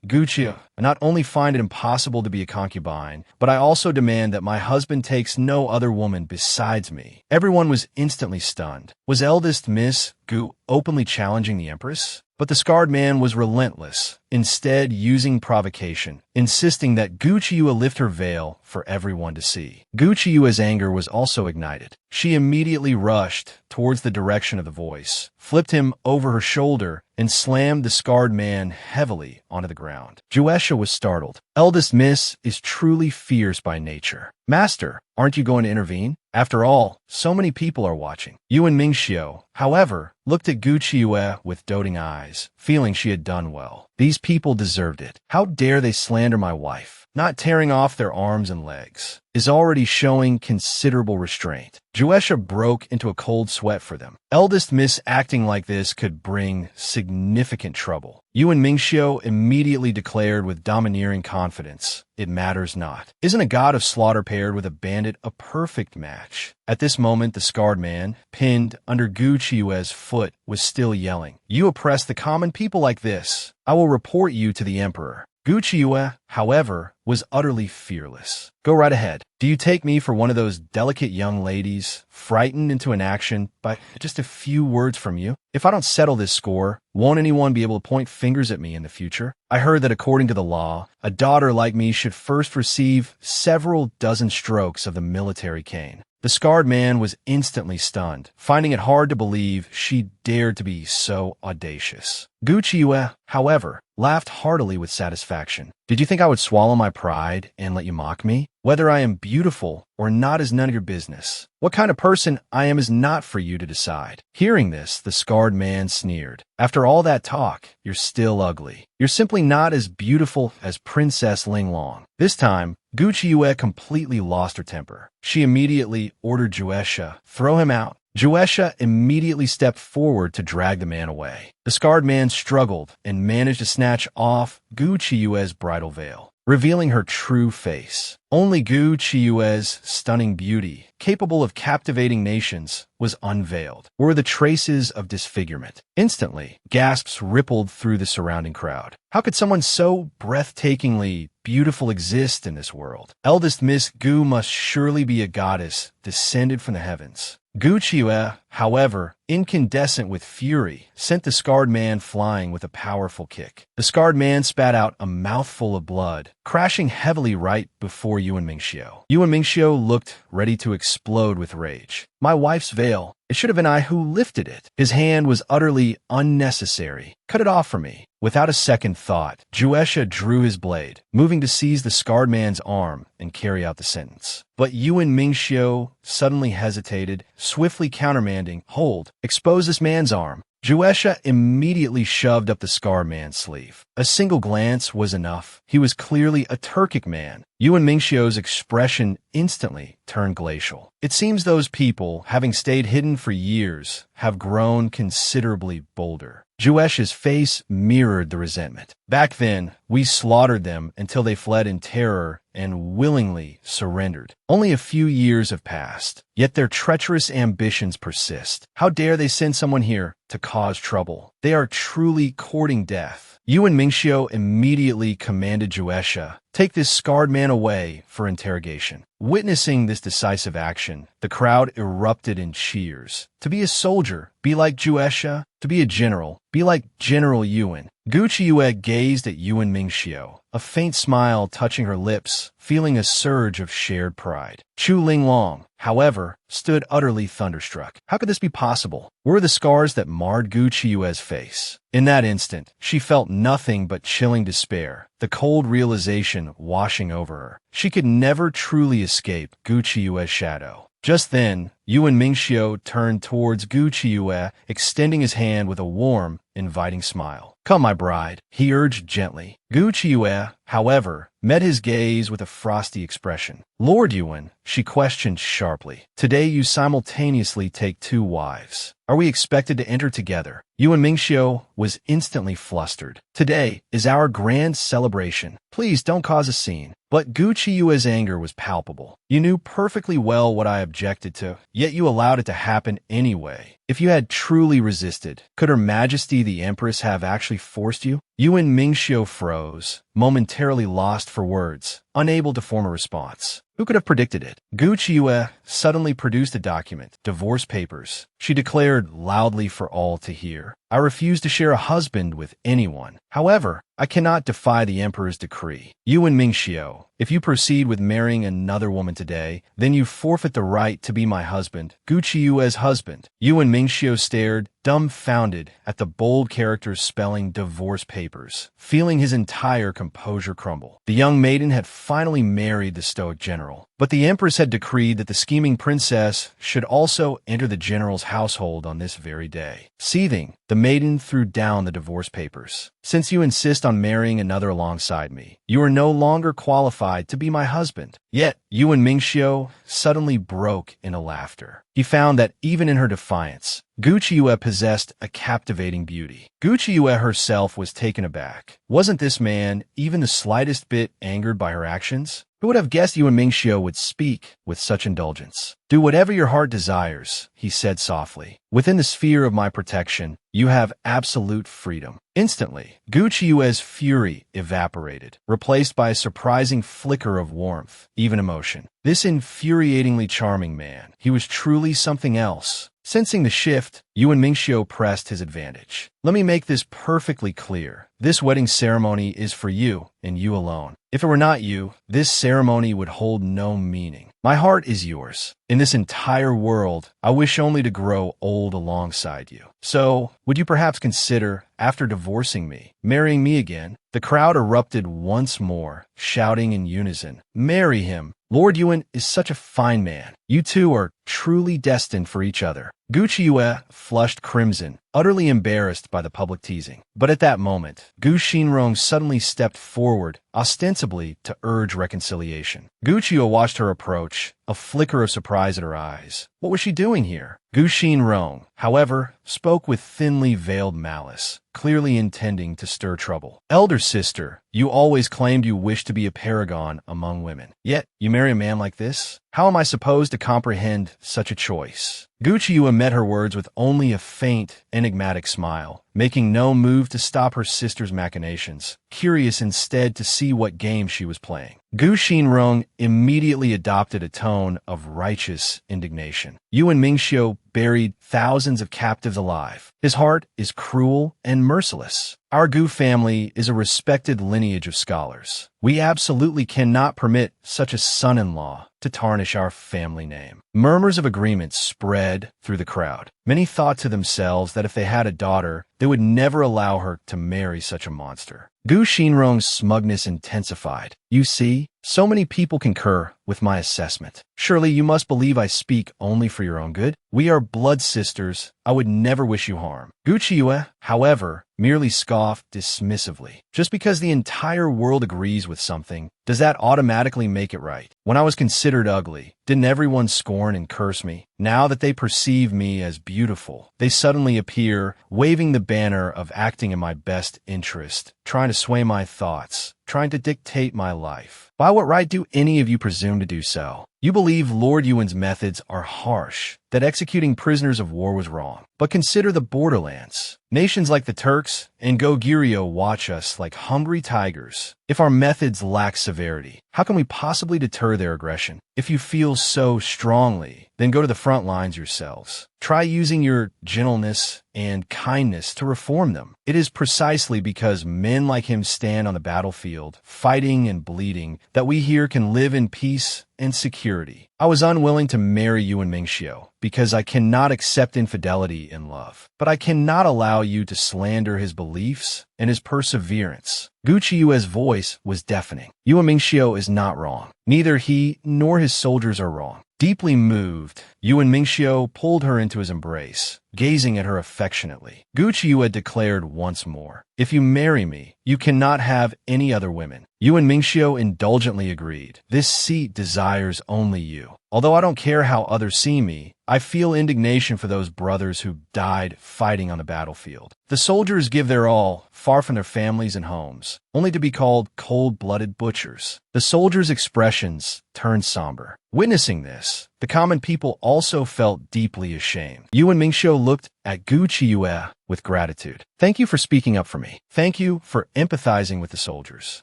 Gucciue, I not only find it impossible to be a concubine, but I also demand that my husband takes no other woman besides me." Everyone was instantly stunned. Was eldest Miss Gu openly challenging the empress? But the scarred man was relentless, instead using provocation, insisting that Gucciue lift her veil for everyone to see. Gucciue's anger was also ignited. She immediately rushed towards the direction of the voice, flipped him over her shoulder, and slammed the scarred man heavily onto the ground. Juesha was startled. Eldest Miss is truly fierce by nature. "Master, aren't you going to intervene? After all, so many people are watching." Yuan Mingxiu, however, looked at Gucciue with doting eyes, feeling she had done well. These people deserved it. How dare they slander my wife? not tearing off their arms and legs, is already showing considerable restraint. Juesha broke into a cold sweat for them. Eldest Miss acting like this could bring significant trouble. Yuan Mingxiu immediately declared with domineering confidence, "It matters not. Isn't a god of slaughter paired with a bandit a perfect match?" At this moment, the scarred man, pinned under Gu Qiue's foot, was still yelling, "You oppress the common people like this. I will report you to the emperor." Gu Qiue, however, was utterly fearless. "Go right ahead. Do you take me for one of those delicate young ladies, frightened into an action by just a few words from you? If I don't settle this score, won't anyone be able to point fingers at me in the future? I heard that according to the law, a daughter like me should first receive several dozen strokes of the military cane." The scarred man was instantly stunned, finding it hard to believe she dared to be so audacious. Gu Qiue, however, laughed heartily with satisfaction. "Did you think I would swallow my pride and let you mock me? Whether I am beautiful or not is none of your business. What kind of person I am is not for you to decide." Hearing this, the scarred man sneered. "After all that talk, you're still ugly. You're simply not as beautiful as Princess Ling Long." This time, Gu Qiue completely lost her temper. She immediately ordered Juesha, "Throw him out." Juesha immediately stepped forward to drag the man away. The scarred man struggled and managed to snatch off Gu Qiue's bridal veil, revealing her true face. Only Gu Qiue's stunning beauty, capable of captivating nations, was unveiled. Were the traces of disfigurement. Instantly, gasps rippled through the surrounding crowd. How could someone so breathtakingly beautiful exist in this world? Eldest Miss Gu must surely be a goddess descended from the heavens. Gu Qiue, however, incandescent with fury, sent the scarred man flying with a powerful kick. The scarred man spat out a mouthful of blood, crashing heavily right before Yuan Mingxiu. Yuan Mingxiu looked ready to explode with rage. "My wife's veil. It should have been I who lifted it." His hand was utterly unnecessary. "Cut it off for me." Without a second thought, Juesha drew his blade, moving to seize the scarred man's arm and carry out the sentence. But Yuan Mingxiu suddenly hesitated, swiftly countermanding, "Hold, expose this man's arm." Juesha immediately shoved up the scarred man's sleeve. A single glance was enough. He was clearly a Turkic man. Yuan Mingxiu's expression instantly turned glacial. It seems those people, having stayed hidden for years, have grown considerably bolder. Juesha's face mirrored the resentment. "Back then, we slaughtered them until they fled in terror and willingly surrendered. Only a few years have passed, yet their treacherous ambitions persist. How dare they send someone here to cause trouble? They are truly courting death." Yuan Mingxiu immediately commanded Juesha, "Take this scarred man away for interrogation." Witnessing this decisive action, the crowd erupted in cheers. To be a soldier, be like Juesha. To be a general, be like General Yuan. Gu Qiue gazed at Yuan Mingxiu, a faint smile touching her lips, feeling a surge of shared pride. Chu Linglong, however, stood utterly thunderstruck. How could this be possible? Were the scars that marred Gu Qiue's face? In that instant, she felt nothing but chilling despair, the cold realization washing over her. She could never truly escape Gu Qiue's shadow. Just then, Yuan Mingxiu turned towards Gu Qiue, extending his hand with a warm, inviting smile. "Come, my bride," he urged gently. Gu Qiue, however, met his gaze with a frosty expression. "Lord Yuan," she questioned sharply, "today you simultaneously take two wives. Are we expected to enter together?" Yuan Mingxiu was instantly flustered. "Today is our grand celebration. Please don't cause a scene." But Gu Qiue's anger was palpable. "You knew perfectly well what I objected to, yet you allowed it to happen anyway. If you had truly resisted, could Her Majesty the Empress have actually forced you?" Yuan Mingxiu froze, momentarily lost for words, unable to form a response. Who could have predicted it? Gu Qiue suddenly produced a document, divorce papers. She declared loudly for all to hear, "I refuse to share a husband with anyone. However, I cannot defy the emperor's decree. Yuan Mingxiu, if you proceed with marrying another woman today, then you forfeit the right to be my husband, Gu Qiue's husband." Yuan Mingxiu stared, dumbfounded, at the bold characters spelling divorce papers, feeling his entire composure crumble. The young maiden had finally married the stoic general. But the empress had decreed that the scheming princess should also enter the general's household on this very day. Seething, the maiden threw down the divorce papers. Since you insist on marrying another alongside me, you are no longer qualified to be my husband. Yet, Yuan Mingxiu suddenly broke into laughter. He found that even in her defiance, Gu Qiuyue possessed a captivating beauty. Gu Qiuyue herself was taken aback. Wasn't this man even the slightest bit angered by her actions? Who would have guessed Yuan Mingxiu would speak with such indulgence? Do whatever your heart desires, he said softly. Within the sphere of my protection, you have absolute freedom. Instantly, Gu Qiue's fury evaporated, replaced by a surprising flicker of warmth, even emotion. This infuriatingly charming man, he was truly something else. Sensing the shift, Yuan Mingxiu pressed his advantage. Let me make this perfectly clear. This wedding ceremony is for you, and you alone. If it were not you, this ceremony would hold no meaning. My heart is yours. In this entire world, I wish only to grow old alongside you. So, would you perhaps consider, after divorcing me, marrying me again? The crowd erupted once more, shouting in unison, "Marry him! Lord Yuan is such a fine man. You two are truly destined for each other." Gu Qiuyue flushed crimson, utterly embarrassed by the public teasing. But at that moment, Gu Xinrong suddenly stepped forward, ostensibly to urge reconciliation. Gu Qiuyue watched her approach, a flicker of surprise at her eyes. What was she doing here? Gu Xinrong, however, spoke with thinly veiled malice, clearly intending to stir trouble. Elder sister, you always claimed you wished to be a paragon among women. Yet, you marry a man like this? How am I supposed to comprehend such a choice? Gu Qiuyue met her words with only a faint, enigmatic smile, making no move to stop her sister's machinations, curious instead to see what game she was playing. Gu Xinrong immediately adopted a tone of righteous indignation. Yuan Mingxiu buried thousands of captives alive. His heart is cruel and merciless. Our Gu family is a respected lineage of scholars. We absolutely cannot permit such a son-in-law to tarnish our family name. Murmurs of agreement spread through the crowd. Many thought to themselves that if they had a daughter, they would never allow her to marry such a monster. Gu Xinrong's smugness intensified. You see, so many people concur with my assessment. Surely you must believe I speak only for your own good. We are blood sisters. I would never wish you harm. Gu Qiuyue, however, merely scoffed dismissively. Just because the entire world agrees with something, does that automatically make it right? When I was considered ugly, didn't everyone scorn and curse me? Now that they perceive me as beautiful, they suddenly appear, waving the banner of acting in my best interest, trying to sway my thoughts, trying to dictate my life. By what right do any of you presume to do so? You believe Lord Yuan's methods are harsh, that executing prisoners of war was wrong. But consider the borderlands. Nations like the Turks and Goguryeo watch us like hungry tigers. If our methods lack severity, how can we possibly deter their aggression? If you feel so strongly, then go to the front lines yourselves. Try using your gentleness and kindness to reform them. It is precisely because men like him stand on the battlefield, fighting and bleeding, that we here can live in peace and security. I was unwilling to marry Yuan Mingxiu because I cannot accept infidelity in love. But I cannot allow you to slander his beliefs and his perseverance. Gu Qiuyue's voice was deafening. Yuan Mingxiu is not wrong. Neither he nor his soldiers are wrong. Deeply moved, Yuan Mingxiu pulled her into his embrace, gazing at her affectionately. Gu Qiuyue declared once more, "If you marry me, you cannot have any other women." Yuan Mingxiu indulgently agreed. "This seat desires only you. Although I don't care how others see me, I feel indignation for those brothers who died fighting on the battlefield. The soldiers give their all, far from their families and homes, only to be called cold-blooded butchers." The soldiers' expressions turned somber. Witnessing this, the common people also felt deeply ashamed. Yuan Mingxiu looked at Gu Qiuyue with gratitude. "Thank you for speaking up for me. Thank you for empathizing with the soldiers.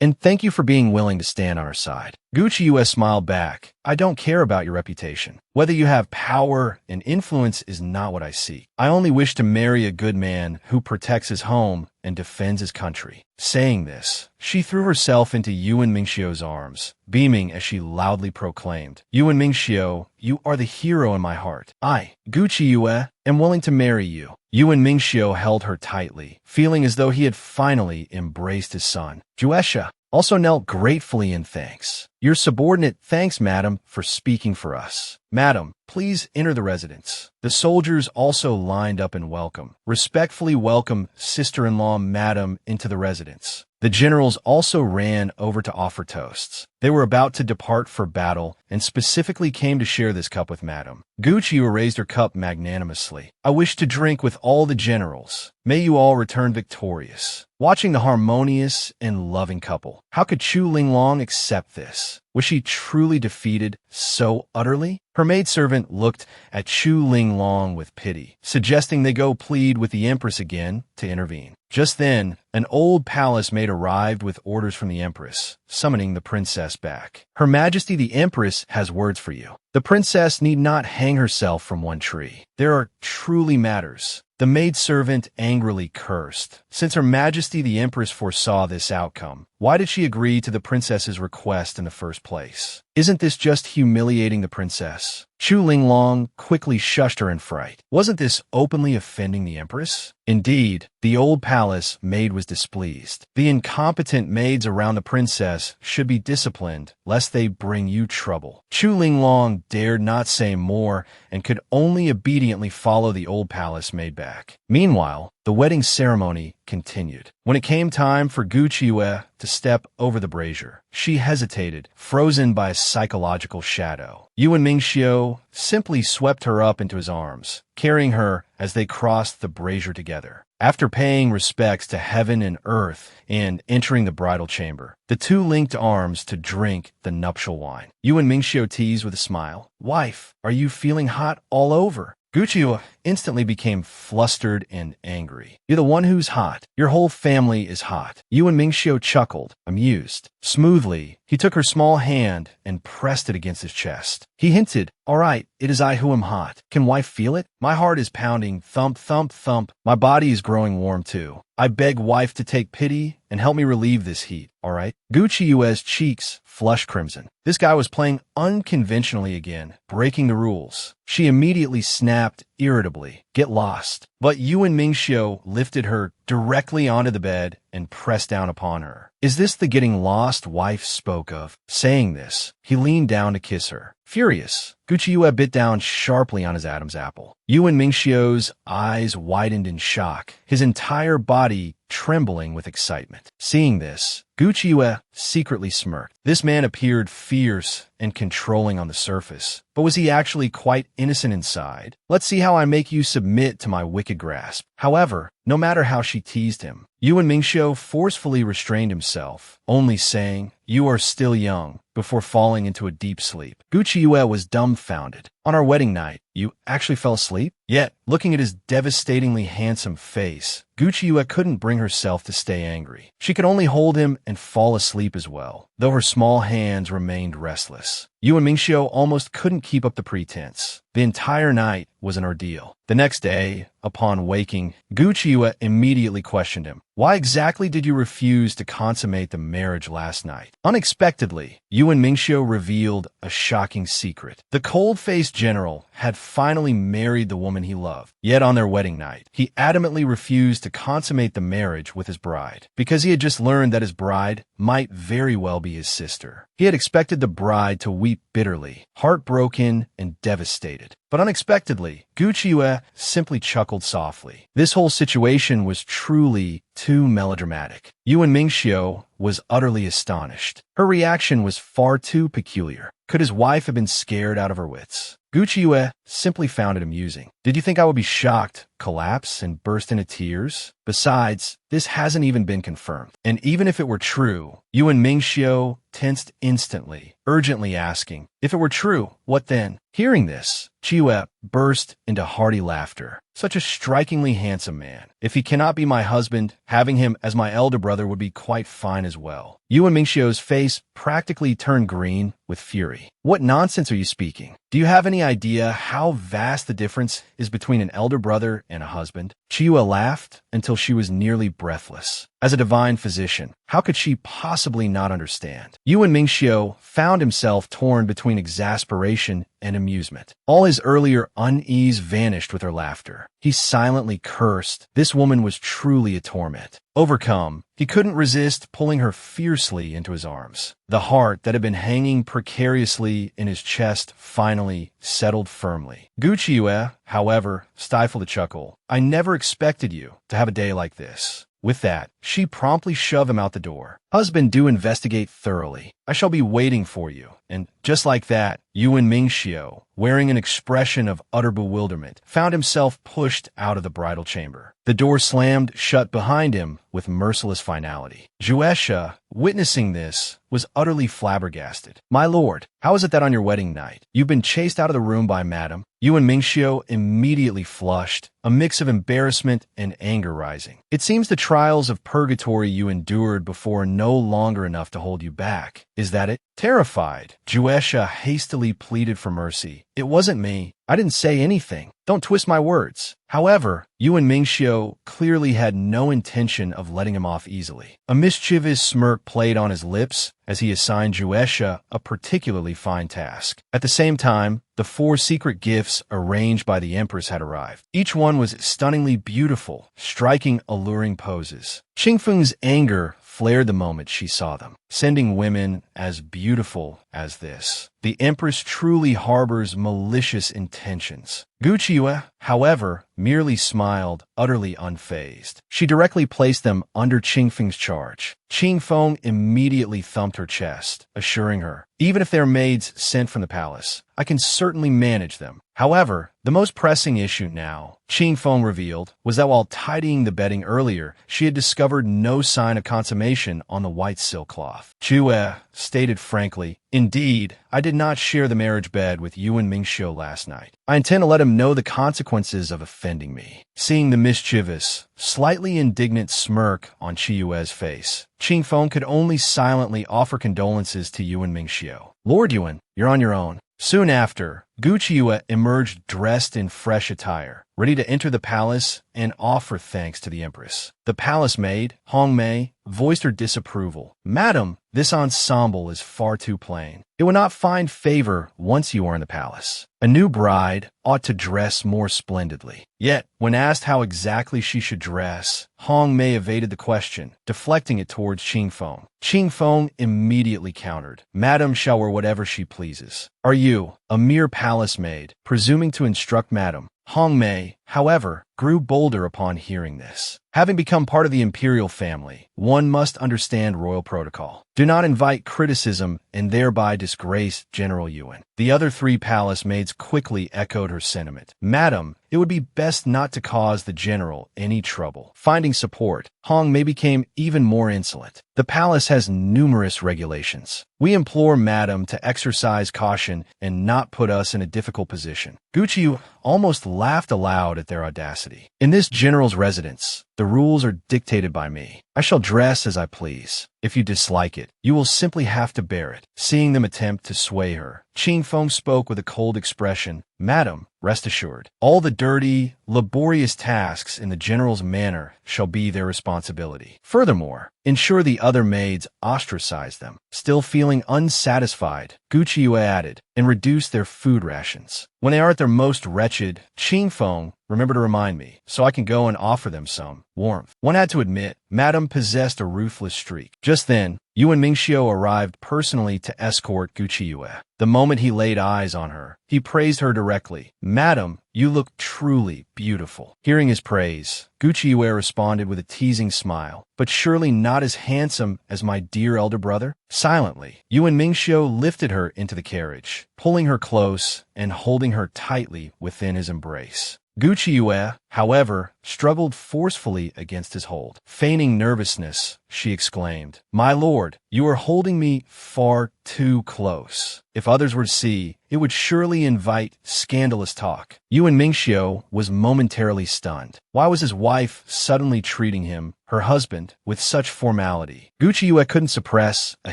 And thank you for being willing to stand on our side." Gu Qiuyue smiled back. "I don't care about your reputation. Whether you have power and influence is not what I seek. I only wish to marry a good man who protects his home and defends his country." Saying this, she threw herself into Yuan Mingxiu's arms, beaming as she loudly proclaimed, "Yuan Mingxiu, you are the hero in my heart. I, Gu Qiuyue, am willing to marry you." Yuan Mingxiu held her tightly, feeling as though he had finally embraced his son. "Juesha, also knelt gratefully in thanks. Your subordinate thanks, madam, for speaking for us. Madam, please enter the residence. The soldiers also lined up in welcome. Respectfully welcome sister-in-law madam into the residence. The generals also ran over to offer toasts. They were about to depart for battle and specifically came to share this cup with madam. Guchiwa raised her cup magnanimously. I wish to drink with all the generals. May you all return victorious. Watching the harmonious and loving couple, how could Chu Linglong accept this? Was she truly defeated so utterly? Her maidservant looked at Chu Linglong with pity, suggesting they go plead with the empress again to intervene. Just then, an old palace maid arrived with orders from the empress, summoning the princess back. Her Majesty the Empress has words for you. The princess need not hang herself from one tree. There are truly matters. The maidservant angrily cursed. Since Her Majesty the Empress foresaw this outcome, why did she agree to the princess's request in the first place? Isn't this just humiliating the princess? Chu Linglong quickly shushed her in fright. Wasn't this openly offending the empress? Indeed, the old palace maid was displeased. The incompetent maids around the princess should be disciplined, lest they bring you trouble. Chu Linglong dared not say more and could only obediently follow the old palace maid back. Meanwhile, the wedding ceremony continued. When it came time for Gu Qiue to step over the brazier, she hesitated, frozen by a psychological shadow. Yuan Mingxiu simply swept her up into his arms, carrying her as they crossed the brazier together. After paying respects to heaven and earth and entering the bridal chamber, the two linked arms to drink the nuptial wine. Yuan Mingxiu teased with a smile, "Wife, are you feeling hot all over?" Guchiwa instantly became flustered and angry. You're the one who's hot. Your whole family is hot. Yuan Mingxiu chuckled, amused. Smoothly, he took her small hand and pressed it against his chest. He hinted, "All right, it is I who am hot. Can wife feel it? My heart is pounding, thump, thump, thump. My body is growing warm too. I beg wife to take pity and help me relieve this heat, all right?" Gu Qiue's cheeks flushed crimson. This guy was playing unconventionally again, breaking the rules. She immediately snapped irritably, "Get lost." But Yuan Mingxiu lifted her directly onto the bed and pressed down upon her. "Is this the getting lost wife spoke of?" Saying this, he leaned down to kiss her. Furious, Gu Qiue bit down sharply on his Adam's apple. Yuan Mingxiu's eyes widened in shock, his entire body trembling with excitement. Seeing this, Gu Qiue secretly smirked. This man appeared fierce and controlling on the surface, but was he actually quite innocent inside? "Let's see how I make you submit to my wicked grasp." However, no matter how she teased him, Yuan Mingxiu forcefully restrained himself, only saying, "You are still young," before falling into a deep sleep. Gu Qiue was dumbfounded. On our wedding night, you actually fell asleep? Yet, looking at his devastatingly handsome face, Gu Qiue couldn't bring herself to stay angry. She could only hold him and fall asleep as well, though her small hands remained restless. Yuan Mingxiu almost couldn't keep up the pretense. The entire night was an ordeal. The next day, upon waking, Gu Qiue immediately questioned him. "Why exactly did you refuse to consummate the marriage last night?" Unexpectedly, Yuan Mingxiu revealed a shocking secret. The cold-faced general had finally married the woman he loved. Yet on their wedding night, he adamantly refused to consummate the marriage with his bride, because he had just learned that his bride might very well be his sister. He had expected the bride to weep bitterly, heartbroken and devastated. But unexpectedly, Gu Qiue simply chuckled softly. This whole situation was truly too melodramatic. Yuan Mingxiu was utterly astonished. Her reaction was far too peculiar. Could his wife have been scared out of her wits? Gu Qiue simply found it amusing. "Did you think I would be shocked, collapse, and burst into tears? Besides, this hasn't even been confirmed. And even if it were true," Yuan Mingxiu tensed instantly, urgently asking, "If it were true, what then?" Hearing this, Qiue burst into hearty laughter. "Such a strikingly handsome man. If he cannot be my husband, having him as my elder brother would be quite fine as well." Yuan Mingxiu's face practically turned green with fury. "What nonsense are you speaking? Do you have any idea how vast the difference is between an elder brother and a husband?" Qiue laughed until she was nearly breathless. As a divine physician, how could she possibly not understand? Yuan Mingxiu found himself torn between exasperation and amusement. All his earlier unease vanished with her laughter. He silently cursed. This woman was truly a torment. Overcome, he couldn't resist pulling her fiercely into his arms. The heart that had been hanging precariously in his chest finally settled firmly. Gu Qiuyue, however, stifled a chuckle. I never expected you to have a day like this. With that, she promptly shoved him out the door. Husband, do investigate thoroughly. I shall be waiting for you. And just like that, Yuan Mingxiu, wearing an expression of utter bewilderment, found himself pushed out of the bridal chamber. The door slammed shut behind him with merciless finality. Juesha, witnessing this, was utterly flabbergasted. My lord, how is it that on your wedding night, you've been chased out of the room by Madame? Yuan Mingxiu immediately flushed, a mix of embarrassment and anger rising. It seems the trials of purgatory you endured before are no longer enough to hold you back. Is that it? Terrified, Juesha hastily pleaded for mercy. It wasn't me. I didn't say anything. Don't twist my words. However, Yuan Mingxiu clearly had no intention of letting him off easily. A mischievous smirk played on his lips as he assigned Juesha a particularly fine task. At the same time, the 4 secret gifts arranged by the Empress had arrived. Each one was stunningly beautiful, striking alluring poses. Qingfeng's anger flared the moment she saw them. Sending women as beautiful as this. The Empress truly harbors malicious intentions. Gu Qiuyue, however, merely smiled, utterly unfazed. She directly placed them under Qingfeng's charge. Qingfeng immediately thumped her chest, assuring her, even if they're maids sent from the palace, I can certainly manage them. However, the most pressing issue now, Qingfeng revealed, was that while tidying the bedding earlier, she had discovered no sign of consummation on the white silk cloth. Qiuyue stated frankly, indeed, I did not share the marriage bed with Yuan Mingxiu last night. I intend to let him know the consequences of offending me. Seeing the mischievous, slightly indignant smirk on Qiuyue's face, Qingfeng could only silently offer condolences to Yuan Mingxiu. Lord Yuan, you're on your own. Soon after, Gu Qiuyue emerged dressed in fresh attire, ready to enter the palace and offer thanks to the Empress. The palace maid, Hong Mei, voiced her disapproval. Madam, this ensemble is far too plain. It will not find favor once you are in the palace. A new bride ought to dress more splendidly. Yet, when asked how exactly she should dress, Hong Mei evaded the question, deflecting it towards Qingfeng. Qingfeng immediately countered, Madam shall wear whatever she pleases. Are you, a mere palace maid, presuming to instruct Madam? Hong Mei, however, grew bolder upon hearing this. Having become part of the imperial family, one must understand royal protocol. Do not invite criticism and thereby disgrace General Yuan. The other 3 palace maids quickly echoed her sentiment. Madam, it would be best not to cause the general any trouble. Finding support, Hong Mei became even more insolent. The palace has numerous regulations. We implore Madam to exercise caution and not put us in a difficult position. Gu Qiuyue almost laughed aloud at their audacity. In this general's residence, the rules are dictated by me. I shall dress as I please. If you dislike it, you will simply have to bear it. Seeing them attempt to sway her, Qingfeng spoke with a cold expression. Madam, rest assured, all the dirty, laborious tasks in the general's manor shall be their responsibility. Furthermore, ensure the other maids ostracize them. Still feeling unsatisfied, Gu Qiuyue added, and reduce their food rations. When they are at their most wretched, Qingfeng, remember to remind me, so I can go and offer them some warmth. One had to admit, Madam possessed a ruthless streak. Just then, Yuan Mingxiu arrived personally to escort Gu Qiuyue. The moment he laid eyes on her, he praised her directly. Madam, you look truly beautiful. Hearing his praise, Gu Qiuyue responded with a teasing smile, but surely not as handsome as my dear elder brother? Silently, Yuan Mingxiu lifted her into the carriage, pulling her close and holding her tightly within his embrace. Gu Qiuyue, however, struggled forcefully against his hold. Feigning nervousness, she exclaimed, My lord, you are holding me far too close. If others were to see, it would surely invite scandalous talk. Yuan Mingxiu was momentarily stunned. Why was his wife suddenly treating him, her husband, with such formality? Gu Qiuyue couldn't suppress a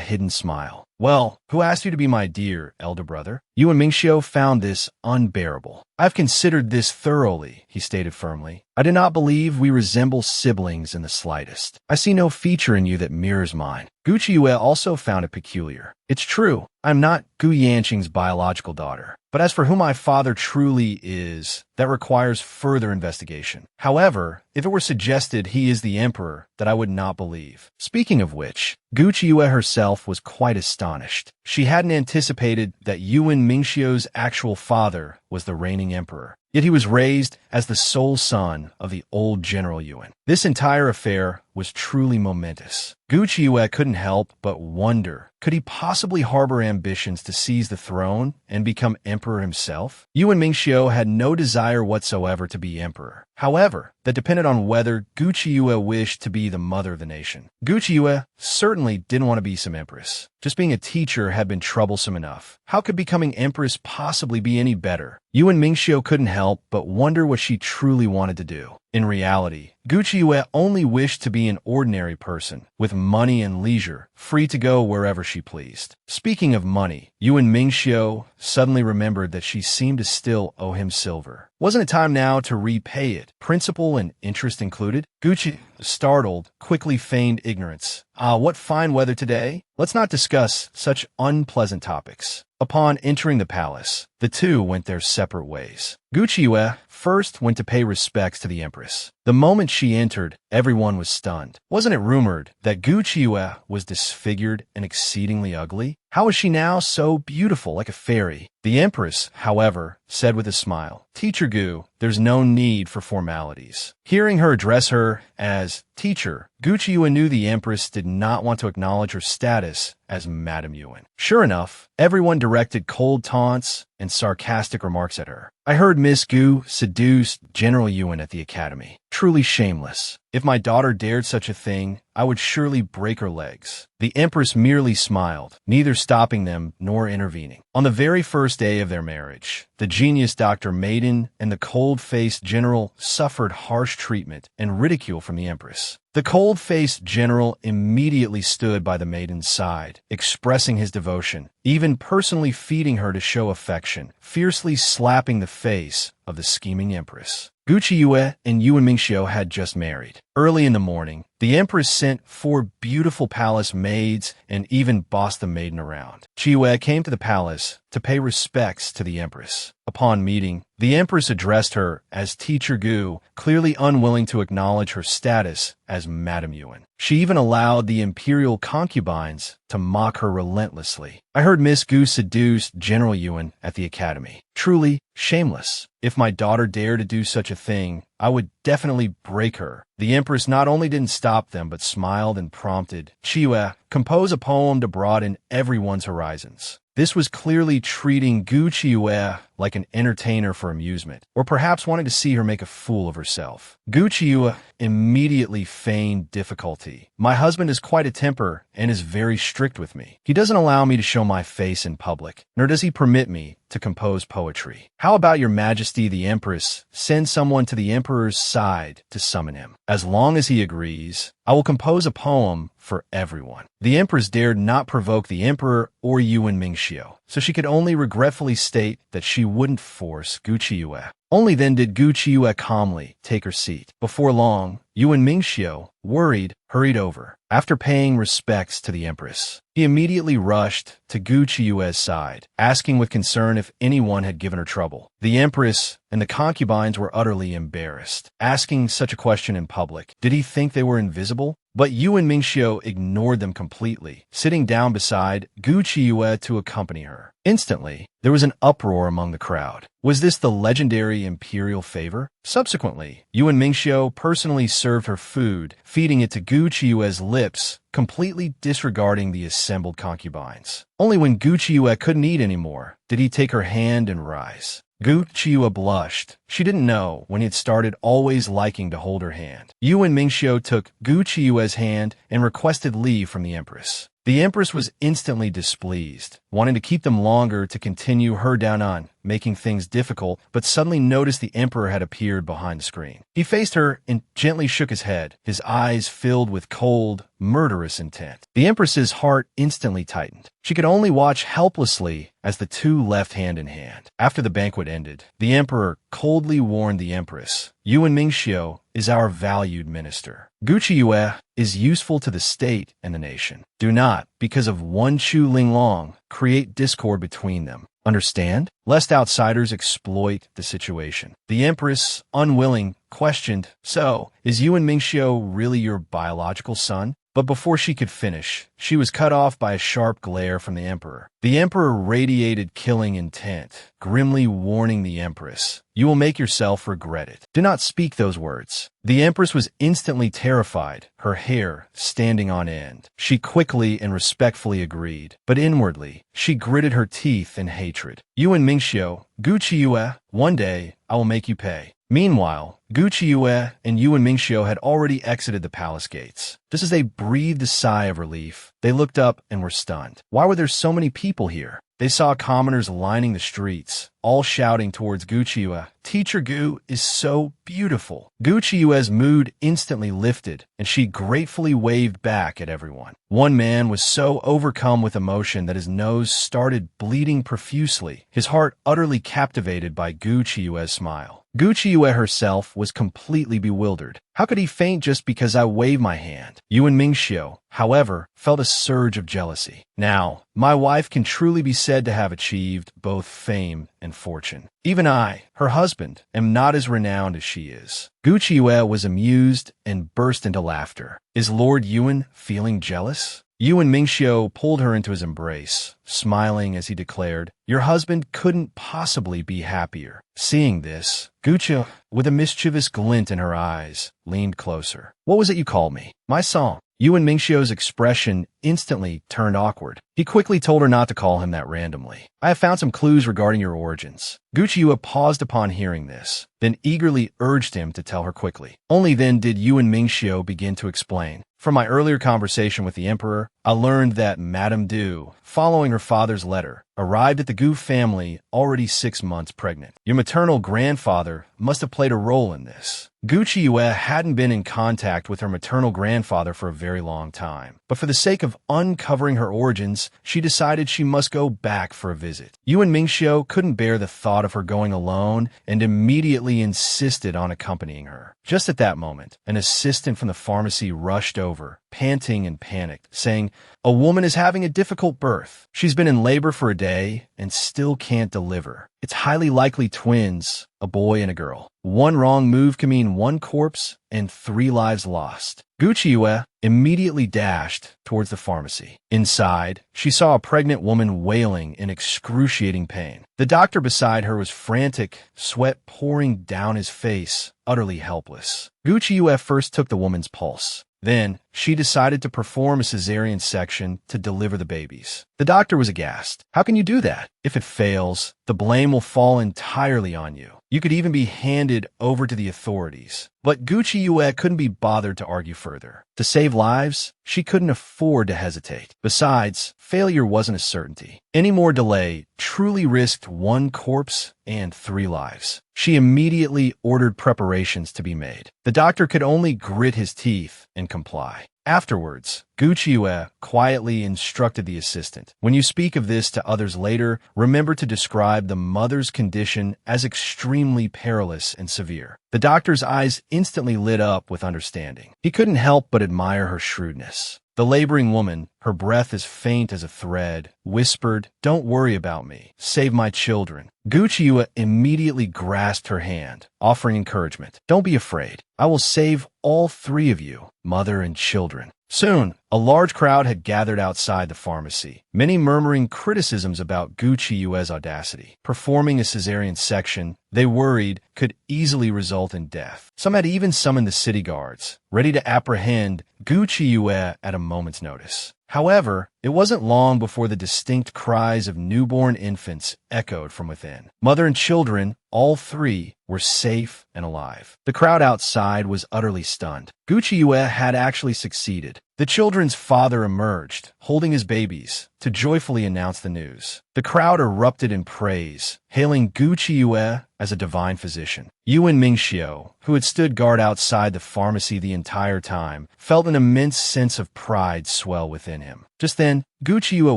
hidden smile. Well, Who asked you to be my dear elder brother? Yuan Mingxiu found this unbearable. I've considered this thoroughly, he stated firmly. I do not believe we resemble siblings in the slightest. I see no feature in you that mirrors mine. Gu Qiuyue also found it peculiar. It's true, I'm not Gu Yanqing's biological daughter. But as for who my father truly is, that requires further investigation. However, if it were suggested he is the emperor, that I would not believe. Speaking of which, Gu Qiuyue herself was quite astonished. She hadn't anticipated that Yuan Mingxiu's actual father was the reigning emperor. Yet he was raised as the sole son of the old General Yuan. This entire affair was truly momentous. Gu Qiuyue couldn't help but wonder, could he possibly harbor ambitions to seize the throne and become emperor himself? Yuan Mingxiu had no desire whatsoever to be emperor. However, that depended on whether Gu Qiuyue wished to be the mother of the nation. Gu Qiuyue certainly didn't want to be some empress. Just being a teacher had been troublesome enough. How could becoming empress possibly be any better? Yuan Mingxiu couldn't help but wonder what she truly wanted to do. In reality, Gu Qiuyue only wished to be an ordinary person, with money and leisure, free to go wherever she pleased. Speaking of money, Yuan Mingxiu suddenly remembered that she seemed to still owe him silver. Wasn't it time now to repay it, principal and interest included? Gu Qiuyue, startled, quickly feigned ignorance. What fine weather today? Let's not discuss such unpleasant topics. Upon entering the palace, the two went their separate ways. Gu Qiuyue first went to pay respects to the empress. The moment she entered, everyone was stunned. Wasn't it rumored that Gu Qiuyue was disfigured and exceedingly ugly? How was she now so beautiful, like a fairy? The empress, however, said with a smile, "Teacher Gu, there's no need for formalities." Hearing her address her as teacher, Gu Qiuyue knew the empress did not want to acknowledge her status as Madame Yuan. Sure enough, everyone directed cold taunts and sarcastic remarks at her. I heard Miss Gu seduced General Yuan at the academy. Truly shameless. If my daughter dared such a thing, I would surely break her legs. The empress merely smiled, neither stopping them nor intervening. On the very first day of their marriage, the genius Dr. Maiden and the cold-faced general suffered harsh treatment and ridicule from the empress. The cold-faced general immediately stood by the maiden's side, expressing his devotion, even personally feeding her to show affection, fiercely slapping the face of the scheming empress. Gu Qiuyue and Yuan Mingxiu had just married. Early in the morning, the empress sent 4 beautiful palace maids and even bossed the maiden around. Qiuyue came to the palace to pay respects to the empress. Upon meeting, the empress addressed her as Teacher Gu, clearly unwilling to acknowledge her status as Madame Yuan. She even allowed the imperial concubines to mock her relentlessly. I heard Miss Gu seduced General Yuan at the academy. Truly shameless. If my daughter dared to do such a thing, I would definitely break her. The empress not only didn't stop them, but smiled and prompted Qiuyue, compose a poem to broaden everyone's horizons. This was clearly treating Gu Qiuyue like an entertainer for amusement, or perhaps wanting to see her make a fool of herself. Gu Qiuyue immediately feigned difficulty. My husband is quite a temper and is very strict with me. He doesn't allow me to show my face in public, nor does he permit me to compose poetry. How about your majesty the empress send someone to the emperor's side to summon him? As long as he agrees, I will compose a poem for everyone. The empress dared not provoke the emperor or Yuan Mingxiu, so she could only regretfully state that she wouldn't force Gu Qiuyue. Only then did Gu Qiuyue calmly take her seat. Before long, Yuan Mingxiu, worried, hurried over. After paying respects to the empress, he immediately rushed to Gu Qiuyue's side, asking with concern if anyone had given her trouble. The empress and the concubines were utterly embarrassed, asking such a question in public. Did he think they were invisible? But Yuan Mingxiu ignored them completely, sitting down beside Gu Qiuyue to accompany her. Instantly, there was an uproar among the crowd. Was this the legendary imperial favor? Subsequently, Yuan Mingxiu personally served her food, feeding it to Gu Qiuyue's lips, completely disregarding the assembled concubines. Only when Gu Qiuyue couldn't eat anymore did he take her hand and rise. Gu Qiuyue blushed. She didn't know when he had started always liking to hold her hand. Yuan Mingxiu took Gu Qiuyue's hand and requested leave from the empress. The empress was instantly displeased. wanting to keep them longer to continue her down on, making things difficult, but suddenly noticed the emperor had appeared behind the screen. He faced her and gently shook his head, his eyes filled with cold, murderous intent. The empress's heart instantly tightened. She could only watch helplessly as the two left hand in hand. After the banquet ended, the emperor coldly warned the empress, "Yuan Mingxiu is our valued minister. Guqi Yue is useful to the state and the nation. Do not, because of one Chu Linglong, create discord between them. Understand? Lest outsiders exploit the situation." The empress, unwilling, questioned, "So, is Yuan Mingxiu really your biological son?" But before she could finish, she was cut off by a sharp glare from the emperor. The emperor radiated killing intent, grimly warning the empress, "You will make yourself regret it. Do not speak those words." The empress was instantly terrified, her hair standing on end. She quickly and respectfully agreed, but inwardly, she gritted her teeth in hatred. "Yuan Mingxiu, Guqi Yue, one day I will make you pay." Meanwhile, Guqi Yue and Yuan Mingxiu had already exited the palace gates. Just as they breathed a sigh of relief, they looked up and were stunned. Why were there so many people here? They saw commoners lining the streets, all shouting towards Guqi Yue, "Teacher Gu is so beautiful." Guqi Yue's mood instantly lifted, and she gratefully waved back at everyone. One man was so overcome with emotion that his nose started bleeding profusely, his heart utterly captivated by Guqi Yue's smile. Guqi Yue herself was completely bewildered. How could he faint just because I waved my hand? Yuan Mingxiu, however, felt a surge of jealousy. Now, my wife can truly be said to have achieved both fame and fortune. Even I, her husband, am not as renowned as she is. Guqi Yue was amused and burst into laughter. Is Lord Yuan feeling jealous? Yuan Mingxiu pulled her into his embrace, smiling as he declared, "Your husband couldn't possibly be happier." Seeing this, Guqi, with a mischievous glint in her eyes, leaned closer. "What was it you called me?" "My song." Yuan Mingxiu's expression instantly turned awkward. He quickly told her not to call him that randomly. "I have found some clues regarding your origins." Guqi Yue paused upon hearing this, then eagerly urged him to tell her quickly. Only then did Yuan Mingxiu begin to explain. "From my earlier conversation with the emperor, I learned that Madame Du, following her father's letter, arrived at the Gu family already 6 months pregnant. Your maternal grandfather must have played a role in this." Guqi Yue hadn't been in contact with her maternal grandfather for a very long time, but for the sake of uncovering her origins, she decided she must go back for a visit. Yuan Mingxiu couldn't bear the thought of her going alone and immediately insisted on accompanying her. Just at that moment, an assistant from the pharmacy rushed over, panting and panicked, saying, "A woman is having a difficult birth. She's been in labor for a day and still can't deliver. It's highly likely twins, a boy and a girl. One wrong move can mean 1 corpse and 3 lives lost." Guqi Yue immediately dashed towards the pharmacy. Inside, she saw a pregnant woman wailing in excruciating pain. The doctor beside her was frantic, sweat pouring down his face, utterly helpless. Guqi Yue first took the woman's pulse. Then, she decided to perform a cesarean section to deliver the babies. The doctor was aghast. "How can you do that? If it fails, the blame will fall entirely on you. You could even be handed over to the authorities." But Guqi Yue couldn't be bothered to argue further. To save lives, she couldn't afford to hesitate. Besides, failure wasn't a certainty. Any more delay truly risked 1 corpse and 3 lives. She immediately ordered preparations to be made. The doctor could only grit his teeth and comply. Afterwards, Guqi Yue quietly instructed the assistant, "When you speak of this to others later, remember to describe the mother's condition as extremely perilous and severe." The doctor's eyes instantly lit up with understanding. He couldn't help but admire her shrewdness. The laboring woman, her breath as faint as a thread, whispered, "Don't worry about me. Save my children." Guqi Yue immediately grasped her hand, offering encouragement. "Don't be afraid. I will save all 3 of you, mother and children." Soon, a large crowd had gathered outside the pharmacy, many murmuring criticisms about Guqi Yue's audacity. Performing a cesarean section, they worried, could easily result in death. Some had even summoned the city guards, ready to apprehend Guqi Yue at a moment's notice. However, it wasn't long before the distinct cries of newborn infants echoed from within. Mother and children, all 3, were safe and alive. The crowd outside was utterly stunned. Guqi Yue had actually succeeded. The children's father emerged, holding his babies, to joyfully announce the news. The crowd erupted in praise, hailing Gu Qiuyue as a divine physician. Yuan Mingxiu, who had stood guard outside the pharmacy the entire time, felt an immense sense of pride swell within him. Just then, Gu Qiuyue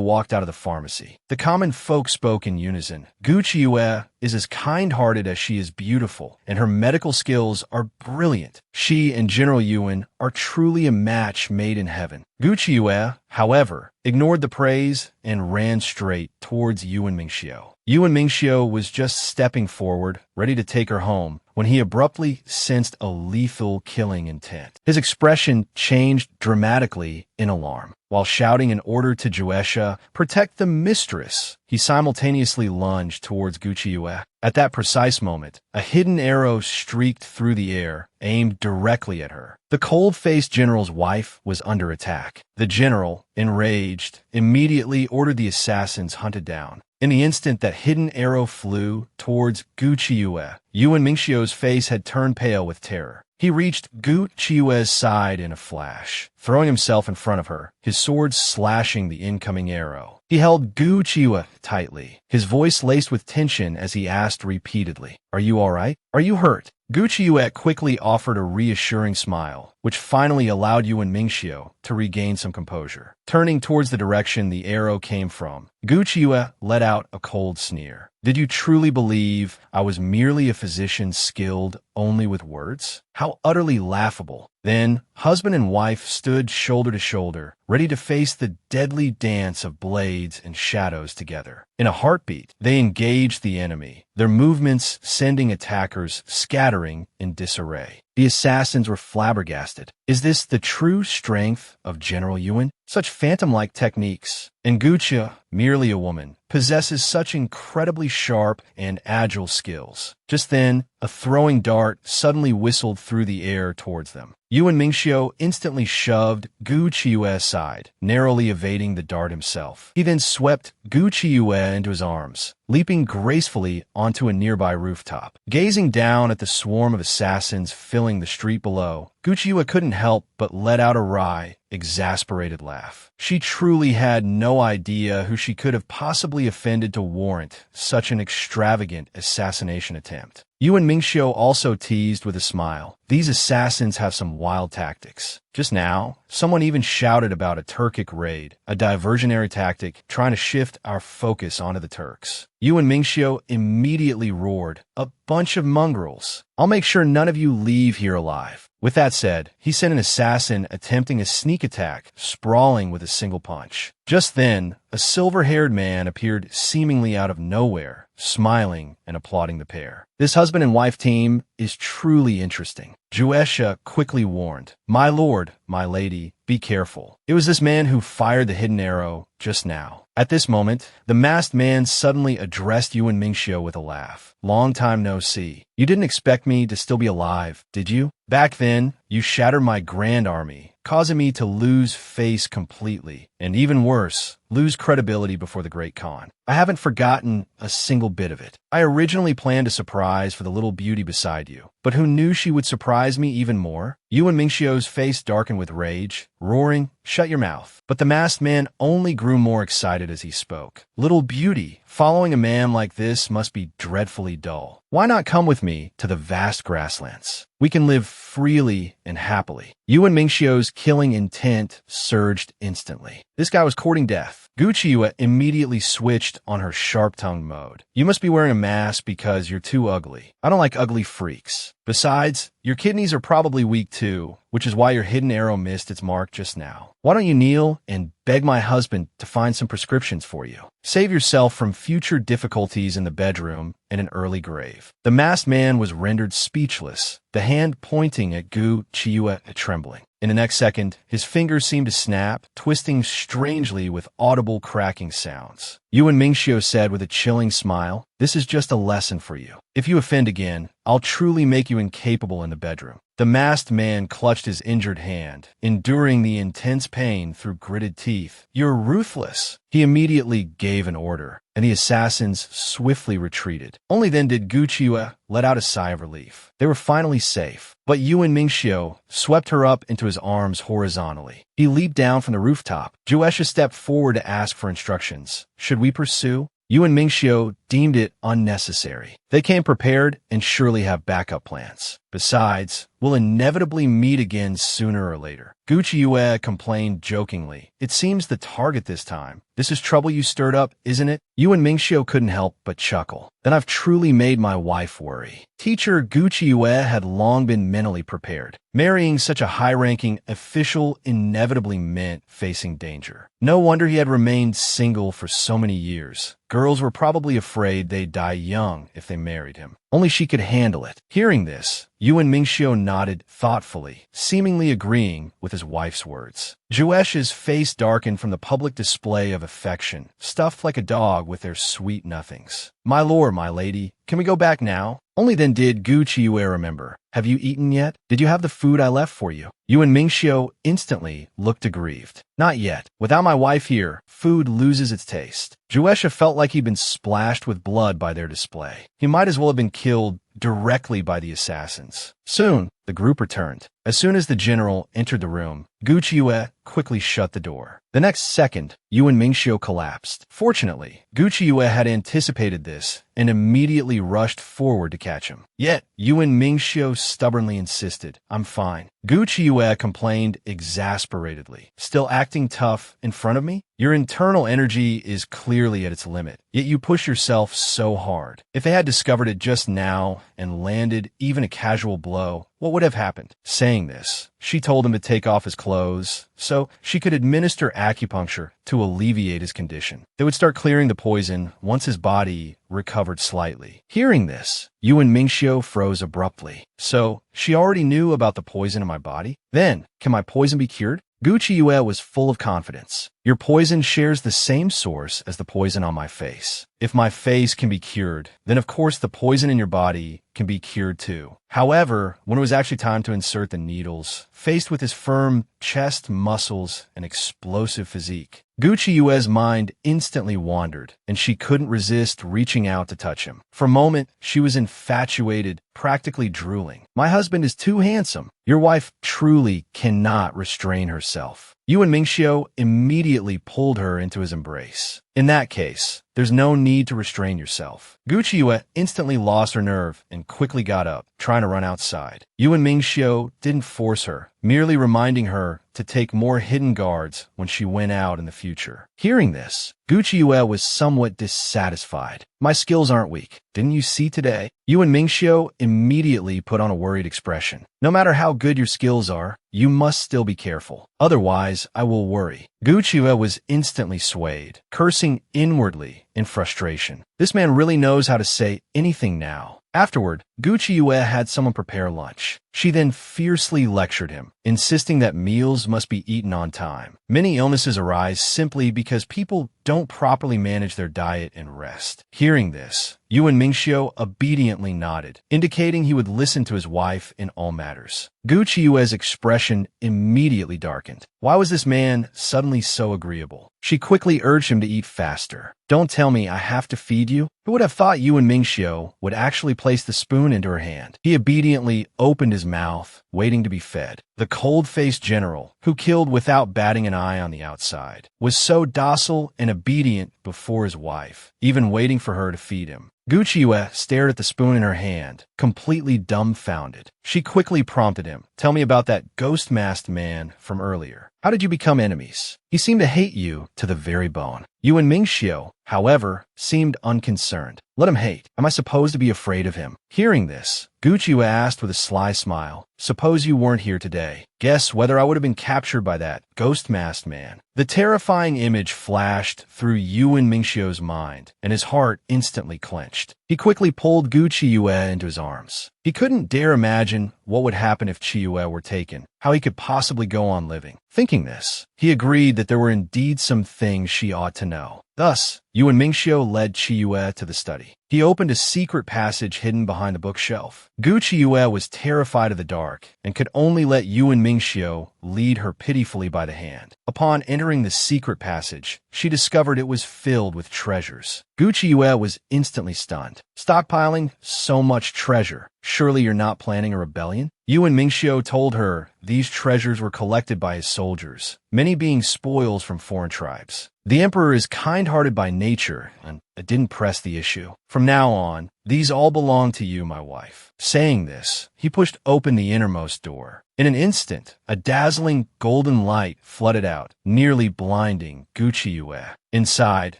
walked out of the pharmacy. The common folk spoke in unison. Gu Qiuyue is as kind-hearted as she is beautiful, and her medical skills are brilliant. She and General Yuan are truly a match made in heaven. Gu Qiuyue, however, ignored the praise and ran straight towards Yuan Mingxiu. Yuan Mingxiu was just stepping forward, ready to take her home, when he abruptly sensed a lethal killing intent. His expression changed dramatically in alarm. While shouting an order to Juesha, "Protect the mistress," he simultaneously lunged towards Gu Qiuyue. At that precise moment, a hidden arrow streaked through the air, aimed directly at her. The cold-faced general's wife was under attack. The general, enraged, immediately ordered the assassins hunted down. In the instant that hidden arrow flew towards Gu Qiuyue, Yuan Mingxiu's face had turned pale with terror. He reached Gu Qiuyue's side in a flash, throwing himself in front of her, his sword slashing the incoming arrow. He held Gu Qiuyue tightly, his voice laced with tension as he asked repeatedly, "Are you all right? Are you hurt?" Gu Qiuyue quickly offered a reassuring smile, which finally allowed Yuan Mingxiu to regain some composure. Turning towards the direction the arrow came from, Gu Qiuyue let out a cold sneer. "Did you truly believe I was merely a physician skilled only with words? How utterly laughable." Then, husband and wife stood shoulder to shoulder, ready to face the deadly dance of blades and shadows together. In a heartbeat, they engaged the enemy, their movements sending attackers scattering in disarray. The assassins were flabbergasted. Is this the true strength of General Yuan? Such phantom-like techniques. And Gu Qiuyue, merely a woman, possesses such incredibly sharp and agile skills. Just then, a throwing dart suddenly whistled through the air towards them. Yuan Mingxiu instantly shoved Gu Qiuyue aside, narrowly evading the dart himself. He then swept Gu Qiuyue into his arms, leaping gracefully onto a nearby rooftop. Gazing down at the swarm of assassins filling the street below, Gu Qiuyue couldn't help but let out a wry, exasperated laugh. She truly had no idea who she could have possibly offended to warrant such an extravagant assassination attempt. Yuan Mingxiu also teased with a smile. These assassins have some wild tactics. Just now, someone even shouted about a Turkic raid, a diversionary tactic trying to shift our focus onto the Turks. Yuan Mingxiu immediately roared, "A bunch of mongrels. I'll make sure none of you leave here alive." With that said, he sent an assassin attempting a sneak attack, sprawling with a single punch. Just then, a silver-haired man appeared seemingly out of nowhere, smiling and applauding the pair. This husband and wife team is truly interesting. Juesha quickly warned, "My lord, my lady, be careful." It was this man who fired the hidden arrow just now. At this moment, the masked man suddenly addressed Yuan Mingxiu with a laugh. "Long time no see. You didn't expect me to still be alive, did you? Back then, you shattered my grand army, causing me to lose face completely, and even worse, lose credibility before the Great Khan. I haven't forgotten a single bit of it. I originally planned a surprise for the little beauty beside you, but who knew she would surprise me even more?" Yuan Mingxiu's face darkened with rage, roaring, "Shut your mouth." But the masked man only grew more excited as he spoke. "Little beauty, following a man like this must be dreadfully dull. Why not come with me to the vast grasslands? We can live freely and happily." Yuan Mingxiu's killing intent surged instantly. This guy was courting death. Gu Qiuyue immediately switched on her sharp-tongued mode. "You must be wearing a mask because you're too ugly. I don't like ugly freaks. Besides, your kidneys are probably weak too, which is why your hidden arrow missed its mark just now. Why don't you kneel and beg my husband to find some prescriptions for you? Save yourself from future difficulties in the bedroom and an early grave." The masked man was rendered speechless, the hand pointing at Gu Qiuyue trembling. In the next second, his fingers seemed to snap, twisting strangely with audible cracking sounds. Yuan Mingxiu said with a chilling smile, "This is just a lesson for you. If you offend again, I'll truly make you incapable in the bedroom." The masked man clutched his injured hand, enduring the intense pain through gritted teeth. "You're ruthless." He immediately gave an order. and the assassins swiftly retreated. Only then did Gu Qiyu let out a sigh of relief. They were finally safe. But Yuan Mingxiu swept her up into his arms horizontally. He leaped down from the rooftop. Juesha stepped forward to ask for instructions. Should we pursue? Yuan Mingxiu deemed it unnecessary. They came prepared and surely have backup plans. Besides, we'll inevitably meet again sooner or later. Gu Qiyu complained jokingly. It seems the target this time. This is trouble you stirred up, isn't it? Yuan Mingxiu couldn't help but chuckle. Then I've truly made my wife worry. Teacher Gu Qiyu had long been mentally prepared. Marrying such a high-ranking official inevitably meant facing danger. No wonder he had remained single for so many years. Girls were probably afraid they'd die young if they married him. Only she could handle it. Hearing this, Yuan Mingxiu nodded thoughtfully, seemingly agreeing with his wife's words. Juesha's face darkened from the public display of affection, stuffed like a dog with their sweet nothings. My lord, my lady, can we go back now? Only then did Gu Qiyu remember. Have you eaten yet? Did you have the food I left for you? Yuan Mingxiu instantly looked aggrieved. Not yet. Without my wife here, food loses its taste. Juesha felt like he'd been splashed with blood by their display. He might as well have been killed directly by the assassins. Soon, the group returned. As soon as the general entered the room, Gu Qiyu quickly shut the door. The next second, Yuan Mingxiu collapsed. Fortunately, Gu Qiyu had anticipated this and immediately rushed forward to catch him. Yet, Yuan Mingxiu stubbornly insisted, I'm fine. Gu Qiyu complained exasperatedly. Still acting tough in front of me? Your internal energy is clearly at its limit, yet you push yourself so hard. If they had discovered it just now and landed even a casual blow, what would have happened? Saying this, she told him to take off his clothes so she could administer acupuncture to alleviate his condition. They would start clearing the poison once his body recovered slightly. Hearing this, Yuan Mingxiu froze abruptly. So, she already knew about the poison in my body? Then, can my poison be cured? Gu Qiyu was full of confidence. Your poison shares the same source as the poison on my face. If my face can be cured, then of course the poison in your body can be cured too. However, when it was actually time to insert the needles, faced with his firm chest, muscles, and explosive physique, Gu Qiyu's mind instantly wandered, and she couldn't resist reaching out to touch him. For a moment, she was infatuated, practically drooling. My husband is too handsome. Your wife truly cannot restrain herself. Yuan Mingxiu immediately pulled her into his embrace. In that case, there's no need to restrain yourself. Gu Qiyu instantly lost her nerve and quickly got up, trying to run outside. Yuan Mingxiu didn't force her, merely reminding her to take more hidden guards when she went out in the future. Hearing this, Gu Qiyu was somewhat dissatisfied. My skills aren't weak. Didn't you see today? Yuan Mingxiu immediately put on a worried expression. No matter how good your skills are, you must still be careful. Otherwise, I will worry. Gu Qiyu was instantly swayed, cursing inwardly in frustration. This man really knows how to say anything now. Afterward, Gu Qiyu had someone prepare lunch. She then fiercely lectured him, insisting that meals must be eaten on time. Many illnesses arise simply because people don't properly manage their diet and rest. Hearing this, Yuan Mingxiu obediently nodded, indicating he would listen to his wife in all matters. Gu Qiyu's expression immediately darkened. Why was this man suddenly so agreeable? She quickly urged him to eat faster. Don't tell me I have to feed you? Who would have thought Yuan Mingxiu would actually place the spoon into her hand? He obediently opened his mouth, waiting to be fed. The cold-faced general, who killed without batting an eye on the outside, was so docile and obedient before his wife, even waiting for her to feed him. Gu Qiyu stared at the spoon in her hand, completely dumbfounded. She quickly prompted him. Tell me about that ghost-masked man from earlier. How did you become enemies? He seemed to hate you to the very bone. Yuan Mingxiu, however, seemed unconcerned. Let him hate. Am I supposed to be afraid of him? Hearing this, Gu Qiyu asked with a sly smile, suppose you weren't here today. Guess whether I would have been captured by that ghost-masked man. The terrifying image flashed through Yuan Mingxiu's mind, and his heart instantly clenched. He quickly pulled Gu Qiyu into his arms. He couldn't dare imagine what would happen if Qiyu were taken, how he could possibly go on living. Thinking this, he agreed that there were indeed some things she ought to know. Thus, Yuan Mingxiu led Qiyue to the study. He opened a secret passage hidden behind the bookshelf. Gu Qiyue was terrified of the dark and could only let Yuan Mingxiu lead her pitifully by the hand. Upon entering the secret passage, she discovered it was filled with treasures. Gu Qiyue was instantly stunned. Stockpiling so much treasure. Surely you're not planning a rebellion? Yuan Mingxiu told her these treasures were collected by his soldiers, many being spoils from foreign tribes. The emperor is kind-hearted by nature and didn't press the issue. From now on, these all belong to you, my wife. Saying this, he pushed open the innermost door. In an instant, a dazzling golden light flooded out, nearly blinding Gu Qiyue. Inside,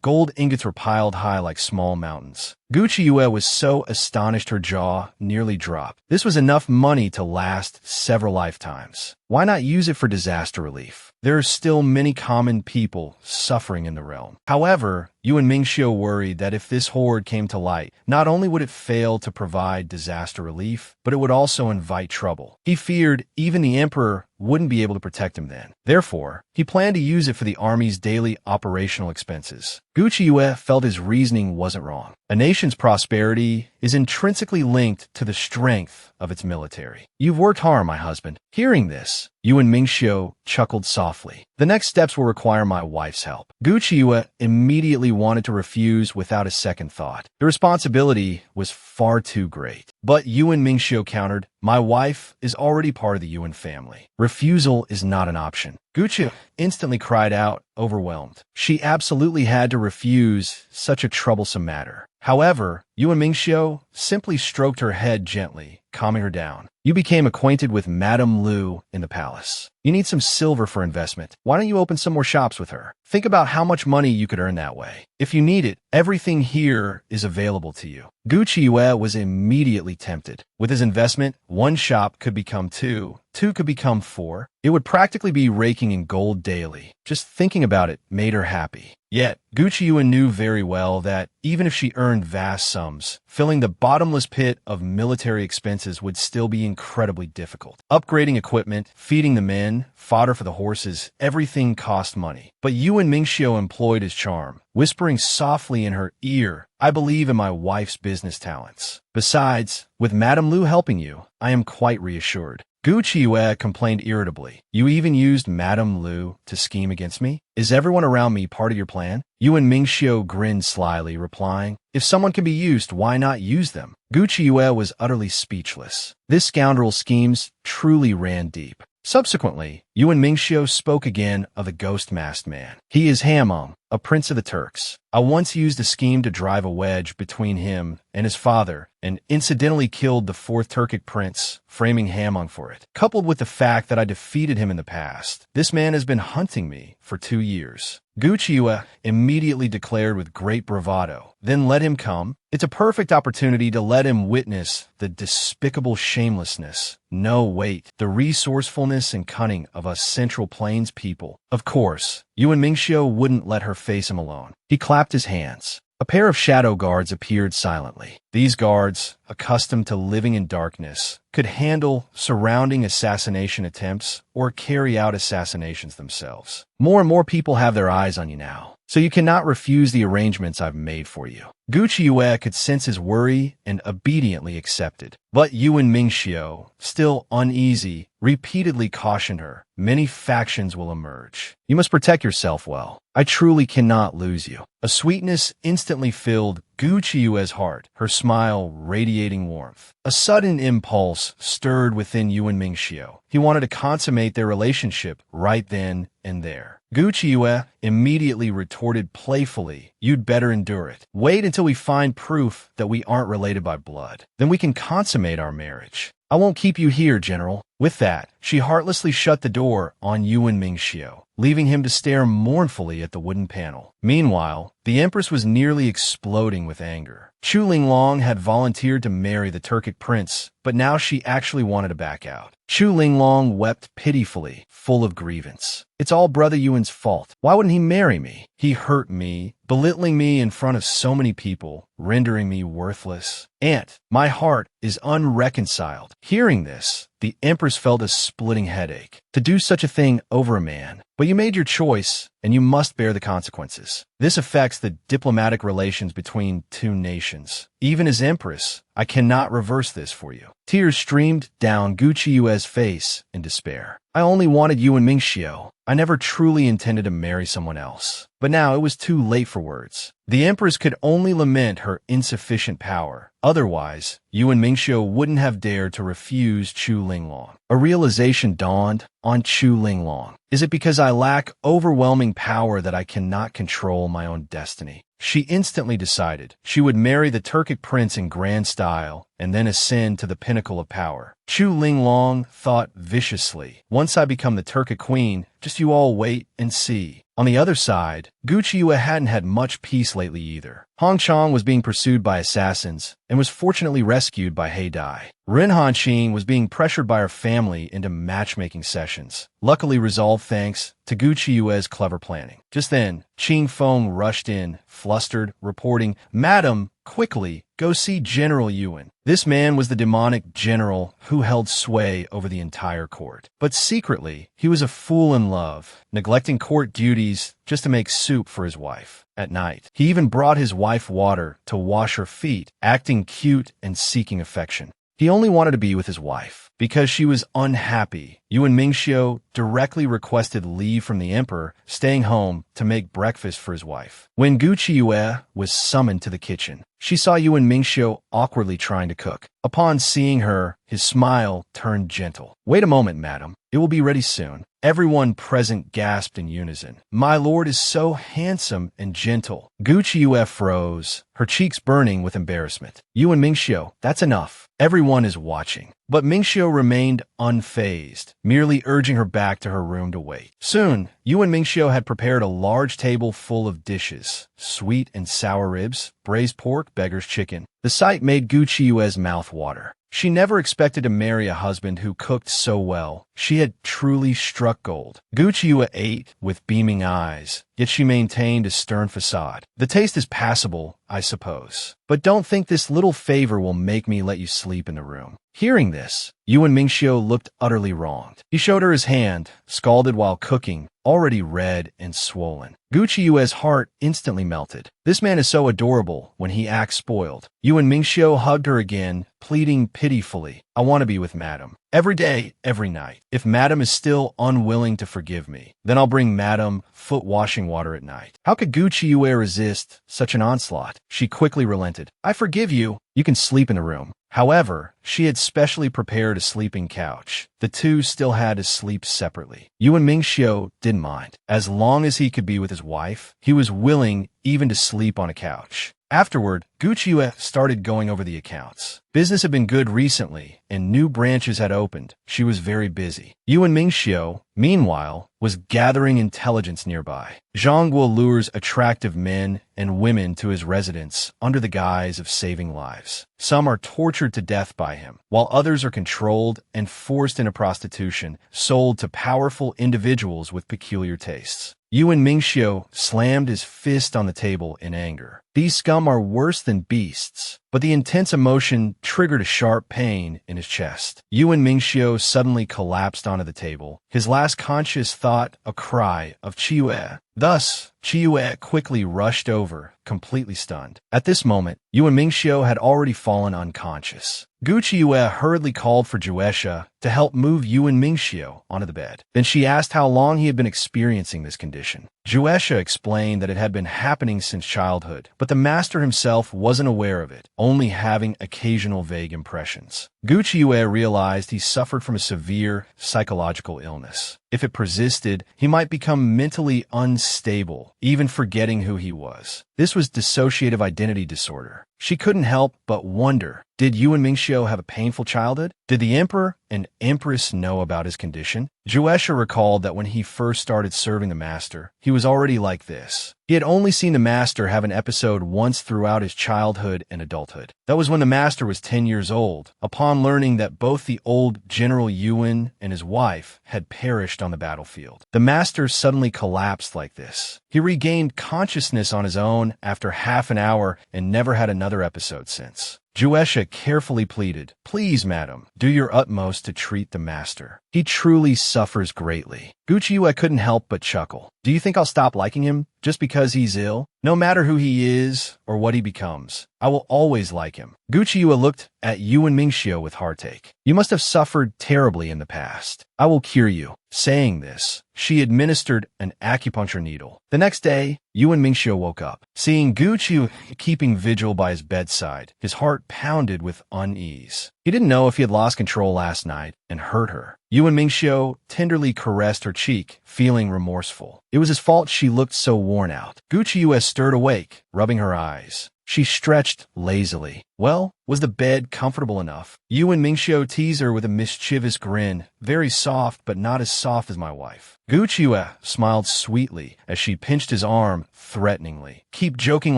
gold ingots were piled high like small mountains. Gu Qiyue was so astonished her jaw nearly dropped. This was enough money to last several lifetimes. Why not use it for disaster relief? There are still many common people suffering in the realm. However, Yuan Mingxiu worried that if this hoard came to light, not only would it fail to provide disaster relief, but it would also invite trouble. He feared even the emperor wouldn't be able to protect him then. Therefore, he planned to use it for the army's daily operational expenses. Gu Qiyue felt his reasoning wasn't wrong. A nation's prosperity is intrinsically linked to the strength of its military. You've worked hard, my husband. Hearing this, Yuan Mingxiu chuckled softly. The next steps will require my wife's help. Gu Qiyue immediately wanted to refuse without a second thought. The responsibility was far too great. But Yuan Mingxiu countered, my wife is already part of the Yuan family. Refusal is not an option. Gu Qiyue instantly cried out, overwhelmed. She absolutely had to refuse such a troublesome matter. However, Yuan Mingxiu simply stroked her head gently, calming her down. You became acquainted with Madame Lu in the palace. You need some silver for investment. Why don't you open some more shops with her? Think about how much money you could earn that way. If you need it, everything here is available to you. Gu Qiyue was immediately tempted. With his investment, one shop could become two could become four. It would practically be raking in gold daily. Just thinking about it made her happy. Yet, Gu Qiyue knew very well that even if she earned vast sums, filling the bottomless pit of military expenses would still be incredibly difficult. Upgrading equipment, feeding the men, fodder for the horses, everything cost money. But Yuan Mingxiu employed his charm, whispering softly in her ear, I believe in my wife's business talents. Besides, with Madame Lu helping you, I am quite reassured. Gu Qiyue complained irritably. You even used Madame Lu to scheme against me? Is everyone around me part of your plan? Yuan Mingxiu grinned slyly, replying, if someone can be used, why not use them? Gu Qiyue was utterly speechless. This scoundrel's schemes truly ran deep. Subsequently, Yuan Mingxiu spoke again of the ghost-masked man. He is Hamong, a prince of the Turks. I once used a scheme to drive a wedge between him and his father, and incidentally killed the fourth Turkic prince, framing Hamong for it. Coupled with the fact that I defeated him in the past, this man has been hunting me for 2 years. Gu Qiyue immediately declared with great bravado, then let him come. It's a perfect opportunity to let him witness the despicable shamelessness, no wait, the resourcefulness and cunning of us Central Plains people. Of course, Yuan Mingxiu wouldn't let her face him alone. He clapped his hands. A pair of shadow guards appeared silently. These guards, accustomed to living in darkness, could handle surrounding assassination attempts or carry out assassinations themselves. More and more people have their eyes on you now, so you cannot refuse the arrangements I've made for you. Gu Qiyue could sense his worry and obediently accepted. But Yuan Mingxiu, still uneasy, repeatedly cautioned her, many factions will emerge. You must protect yourself well. I truly cannot lose you. A sweetness instantly filled Gu Qiyue's heart, her smile radiating warmth. A sudden impulse stirred within Yuan Mingxiu. He wanted to consummate their relationship right then and there. Gu Qiyue immediately retorted playfully, you'd better endure it. Wait until we find proof that we aren't related by blood. Then we can consummate our marriage. I won't keep you here, General. With that, she heartlessly shut the door on Yuan Mingxiu, leaving him to stare mournfully at the wooden panel. Meanwhile, the Empress was nearly exploding with anger. Chu Linglong had volunteered to marry the Turkic prince, but now she actually wanted to back out. Chu Linglong wept pitifully, full of grievance. It's all Brother Yuan's fault. Why wouldn't he marry me? He hurt me, belittling me in front of so many people, rendering me worthless. Aunt, my heart is unreconciled. Hearing this, the Empress felt a splitting headache. to do such a thing over a man. But you made your choice, and you must bear the consequences. This affects the diplomatic relations between two nations. Even as Empress, I cannot reverse this for you. Tears streamed down Gucci Yue's face in despair. I only wanted Yuan Mingxiu. I never truly intended to marry someone else. But now it was too late for words. The Empress could only lament her insufficient power. Otherwise, Yuan Mingxiu wouldn't have dared to refuse Chu Linglong. A realization dawned on Chu Linglong. Is it because I lack overwhelming power that I cannot control my own destiny? She instantly decided she would marry the Turkic prince in grand style and then ascend to the pinnacle of power. Chu Linglong thought viciously, once I become the Turkic queen, just you all wait and see. On the other side, Gucci Yue hadn't had much peace lately either. Hong Chong was being pursued by assassins and was fortunately rescued by He Dai. Ren Hanqing was being pressured by her family into matchmaking sessions, luckily resolved thanks to Gucci Yue's clever planning. Just then, Qing Feng rushed in, flustered, reporting, "Madam, quickly, go see General Yuan." This man was the demonic general who held sway over the entire court. But secretly, he was a fool in love, neglecting court duties just to make soup for his wife. At night, he even brought his wife water to wash her feet, acting cute and seeking affection. He only wanted to be with his wife. Because she was unhappy, Yuan Mingxiu directly requested leave from the emperor, staying home to make breakfast for his wife. When Gucci Yue was summoned to the kitchen, she saw Yuan Mingxiu awkwardly trying to cook. Upon seeing her, his smile turned gentle. "Wait a moment, madam. It will be ready soon." Everyone present gasped in unison. "My lord is so handsome and gentle." Gucci Yue froze, her cheeks burning with embarrassment. "Yuan Mingxiu, that's enough. Everyone is watching." But Mingxiu remained unfazed, merely urging her back to her room to wait. Soon, Yuan Mingxiu had prepared a large table full of dishes: sweet and sour ribs, braised pork, beggar's chicken. The sight made Gucci Yue's mouth water. She never expected to marry a husband who cooked so well. She had truly struck gold. Gucci Yue ate with beaming eyes, yet she maintained a stern facade. "The taste is passable, I suppose. But don't think this little favor will make me let you sleep in the room." Hearing this, Yuan Mingxiu looked utterly wronged. He showed her his hand, scalded while cooking, already red and swollen. Gucci Yue's heart instantly melted. This man is so adorable when he acts spoiled. Yuan Mingxiu hugged her again, pleading pitifully, "I want to be with madam. Every day, every night. If madam is still unwilling to forgive me, then I'll bring madam foot washing water at night." How could Gucci Yue resist such an onslaught? She quickly relented. "I forgive you. You can sleep in the room." However, she had specially prepared a sleeping couch. The two still had to sleep separately. Yuan Mingxiu didn't mind. As long as he could be with his wife, he was willing even to sleep on a couch. Afterward, Gucci Yue started going over the accounts. Business had been good recently, and new branches had opened. She was very busy. Yuan Mingxiu, meanwhile, was gathering intelligence nearby. Zhang Guo lures attractive men and women to his residence under the guise of saving lives. Some are tortured to death by him, while others are controlled and forced into prostitution, sold to powerful individuals with peculiar tastes. Yuan Mingxiu slammed his fist on the table in anger. These scum are worse than beasts. But the intense emotion triggered a sharp pain in his chest. Yuan Mingxiu suddenly collapsed onto the table, his last conscious thought a cry of "Qiyue." Thus, Qiyue quickly rushed over, completely stunned. At this moment, Yuan Mingxiu had already fallen unconscious. Gucci Yue hurriedly called for Juesha to help move Yuan Mingxiu onto the bed. Then she asked how long he had been experiencing this condition. Juesha explained that it had been happening since childhood, but the master himself wasn't aware of it, only having occasional vague impressions. Gucci Yue realized he suffered from a severe psychological illness. If it persisted, he might become mentally unstable, even forgetting who he was. This was dissociative identity disorder. She couldn't help but wonder, did Yuan Mingxiu have a painful childhood? Did the emperor and empress know about his condition? Juesha recalled that when he first started serving the master, he was already like this. He had only seen the master have an episode once throughout his childhood and adulthood. That was when the master was 10 years old, upon learning that both the old General Yuan and his wife had perished on the battlefield. The master suddenly collapsed like this. He regained consciousness on his own after half an hour and never had another episode since. Juesha carefully pleaded, "Please, madam, do your utmost to treat the master. He truly suffers greatly." Guchiyue couldn't help but chuckle. "Do you think I'll stop liking him just because he's ill? No matter who he is or what he becomes, I will always like him." Guchiyue looked at Yuan Mingxiu with heartache. "You must have suffered terribly in the past. I will cure you." Saying this, she administered an acupuncture needle. The next day, Yuan Mingxiu woke up. Seeing Guchiyue keeping vigil by his bedside, his heart pounded with unease. He didn't know if he had lost control last night and hurt her. Yuan Mingxiu tenderly caressed her cheek, feeling remorseful. It was his fault she looked so worn out. Guchiyue stirred awake, rubbing her eyes. She stretched lazily. Well, was the bed comfortable enough? Yuan Mingxiu teased her with a mischievous grin, "Very soft, but not as soft as my wife." Guchiyue smiled sweetly as she pinched his arm threateningly. "Keep joking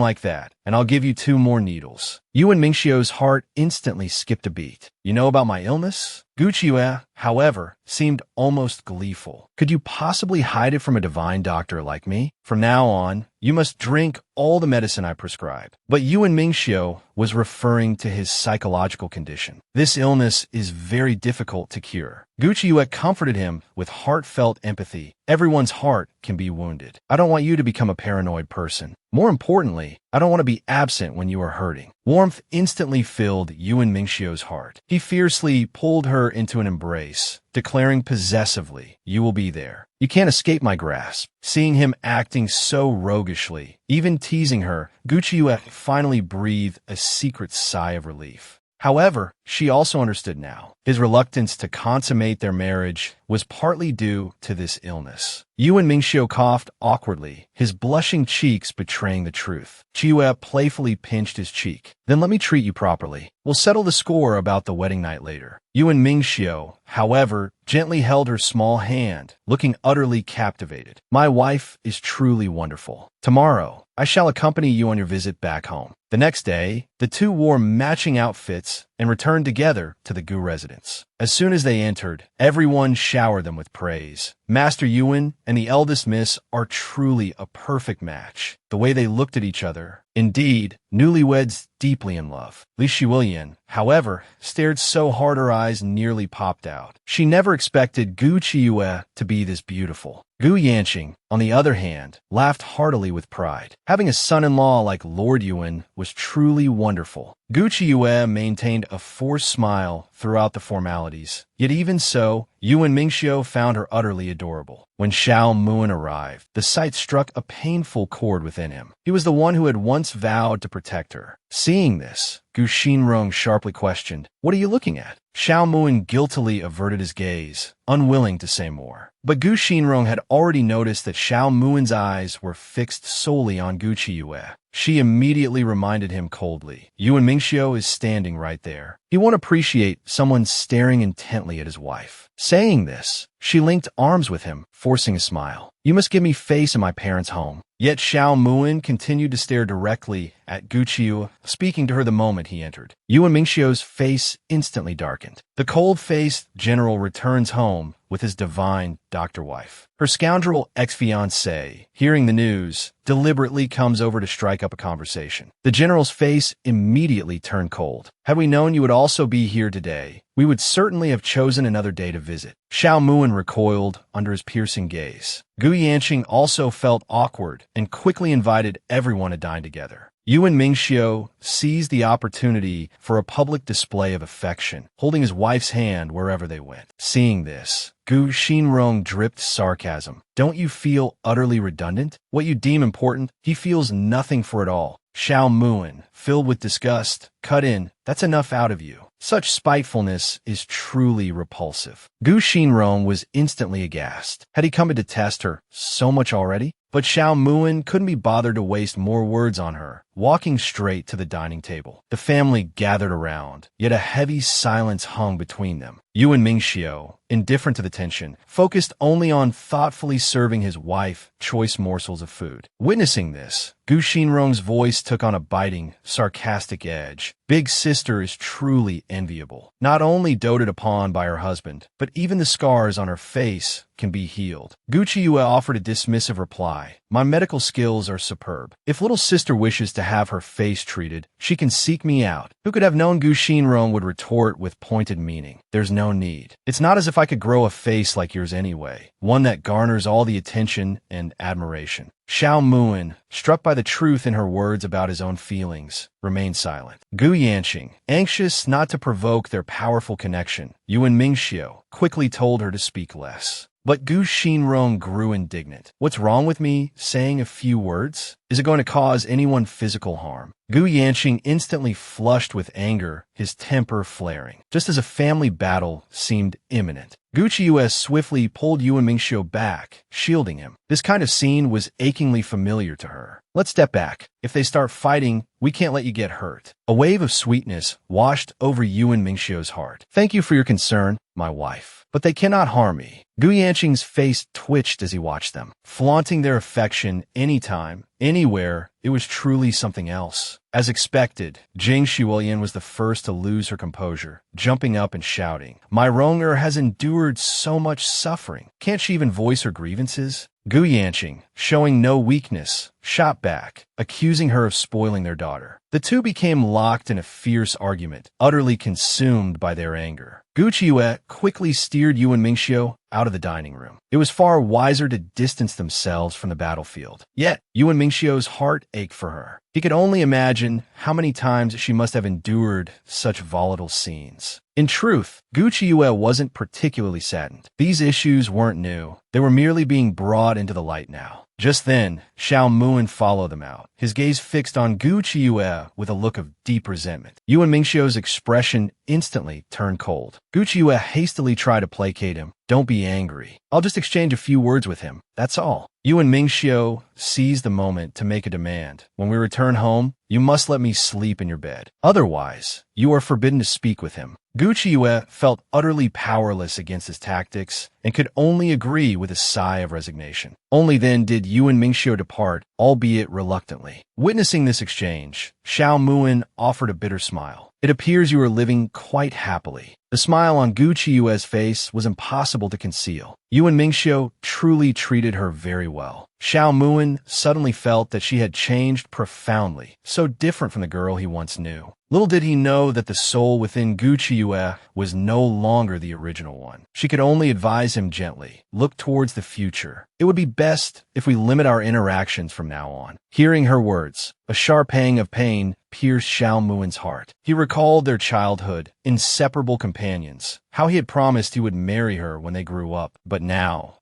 like that, and I'll give you 2 more needles." Yuan Mingxiu's heart instantly skipped a beat. "You know about my illness?" Guchiyue, however, seemed almost gleeful. "Could you possibly hide it from a divine doctor like me? From now on, you must drink all the medicine I prescribe." But Yuan Mingxiu was referring to his psychological condition. "This illness is very difficult to cure." Guchiyue comforted him with heartfelt empathy. "Everyone's heart can be wounded. I don't want you to become a paranoid person. More importantly, I don't want to be absent when you are hurting." Warmth instantly filled Yuan Mingxiu's heart. He fiercely pulled her into an embrace, declaring possessively, "You will be there. You can't escape my grasp." Seeing him acting so roguishly, even teasing her, Guchiyue finally breathed a secret sigh of relief. However, she also understood now. His reluctance to consummate their marriage was partly due to this illness. Yuan Mingxiu coughed awkwardly, his blushing cheeks betraying the truth. Guchiyue playfully pinched his cheek. "Then let me treat you properly. We'll settle the score about the wedding night later." Yuan Mingxiu, however, gently held her small hand, looking utterly captivated. "My wife is truly wonderful. Tomorrow, I shall accompany you on your visit back home." The next day, the two wore matching outfits and returned together to the Gu residence. As soon as they entered, everyone showered them with praise. Master Yuan and the eldest miss are truly a perfect match. The way they looked at each other. Indeed, newlyweds deeply in love. Li Shiwilian, however, stared so hard her eyes nearly popped out. She never expected Guchiyue to be this beautiful. Gu Yanqing, on the other hand, laughed heartily with pride. Having a son-in-law like Lord Yuan was truly wonderful. Guchiyue maintained a forced smile throughout the formalities. Yet even so, Yuan Mingxiu found her utterly adorable. When Xiao Muan arrived, the sight struck a painful chord within him. He was the one who had once vowed to protect her. Seeing this, Gu Xinrong sharply questioned, "What are you looking at?" Xiao Muan guiltily averted his gaze, unwilling to say more. But Gu Xinrong had already noticed that Xiao Muan's eyes were fixed solely on Guchiyue. She immediately reminded him coldly, "Yuan Mingxiu is standing right there. He won't appreciate someone staring intently at his wife." Saying this, she linked arms with him, forcing a smile. "You must give me face in my parents' home." Yet Xiao Muan continued to stare directly at Guchiyue, speaking to her the moment he entered. Yuan Mingxiu's face instantly darkened. The cold-faced general returns home with his divine doctor wife. Her scoundrel ex-fiancé, hearing the news, deliberately comes over to strike up a conversation. The general's face immediately turned cold. "Had we known you would also be here today, we would certainly have chosen another day to visit." Xiao Muan recoiled under his piercing gaze. Gu Yanqing also felt awkward and quickly invited everyone to dine together. Yuan Mingxiu seized the opportunity for a public display of affection, holding his wife's hand wherever they went. Seeing this, Gu Xinrong dripped sarcasm. "Don't you feel utterly redundant? What you deem important, he feels nothing for it all." Xiao Muan, filled with disgust, cut in, "That's enough out of you. Such spitefulness is truly repulsive." Gu Xinrong was instantly aghast. Had he come to detest her so much already? But Xiao Muan couldn't be bothered to waste more words on her, walking straight to the dining table. The family gathered around, yet a heavy silence hung between them. Yuan Mingxiu, indifferent to the tension, focused only on thoughtfully serving his wife choice morsels of food. Witnessing this, Gu Xinrong's voice took on a biting, sarcastic edge. Big sister is truly enviable. Not only doted upon by her husband, but even the scars on her face can be healed. Guchiyue offered a dismissive reply. My medical skills are superb. If little sister wishes to have her face treated, she can seek me out. Who could have known Gu Xinrong would retort with pointed meaning? There's no need. It's not as if I could grow a face like yours anyway, one that garners all the attention and admiration. Xiao Muin, struck by the truth in her words about his own feelings, remained silent. Gu Yanqing, anxious not to provoke their powerful connection, Yuan Mingxiu quickly told her to speak less. But Gu Xinrong grew indignant. What's wrong with me saying a few words? Is it going to cause anyone physical harm? Gu Yanqing instantly flushed with anger, his temper flaring, just as a family battle seemed imminent. Gu Qiues swiftly pulled Yuan Mingxiu back, shielding him. This kind of scene was achingly familiar to her. Let's step back. If they start fighting, we can't let you get hurt. A wave of sweetness washed over Yuan Mingxiu's heart. Thank you for your concern, my wife. But they cannot harm me. Gu Yanqing's face twitched as he watched them, flaunting their affection anytime, anywhere. It was truly something else. As expected, Jing Shiwolian was the first to lose her composure, jumping up and shouting, "My Ronger has endured so much suffering. Can't she even voice her grievances?" Gu Yanqing, showing no weakness, shot back, accusing her of spoiling their daughter. The two became locked in a fierce argument, utterly consumed by their anger. Gu Qiue quickly steered Yuan Mingxiu out of the dining room. It was far wiser to distance themselves from the battlefield. Yet, Yuan Mingxiu's heart ached for her. He could only imagine how many times she must have endured such volatile scenes. In truth, Gu Qiue wasn't particularly saddened. These issues weren't new. They were merely being brought into the light now. Just then, Xiao Muin followed them out, his gaze fixed on Gu Qiue with a look of deep resentment. Yuan Mingxiu's expression instantly turned cold. Gu Qiue hastily tried to placate him. Don't be angry. I'll just exchange a few words with him. That's all. Yuan Mingxiu seized the moment to make a demand. When we return home, you must let me sleep in your bed. Otherwise, you are forbidden to speak with him. Gu Qiue felt utterly powerless against his tactics and could only agree with a sigh of resignation. Only then did Yuan Mingxiu depart, albeit reluctantly. Witnessing this exchange, Xiao Muin offered a bitter smile. It appears you are living quite happily. The smile on Gu Qiue's face was impossible to conceal. Yuan Mingxiu truly treated her very well. Xiao Muin suddenly felt that she had changed profoundly, so different from the girl he once knew. Little did he know that the soul within Gu Qiue was no longer the original one. She could only advise him gently, look towards the future. It would be best if we limit our interactions from now on. Hearing her words, a sharp pang of pain pierced Xiao Muin's heart. He recalled their childhood, inseparable companions, how he had promised he would marry her when they grew up. But now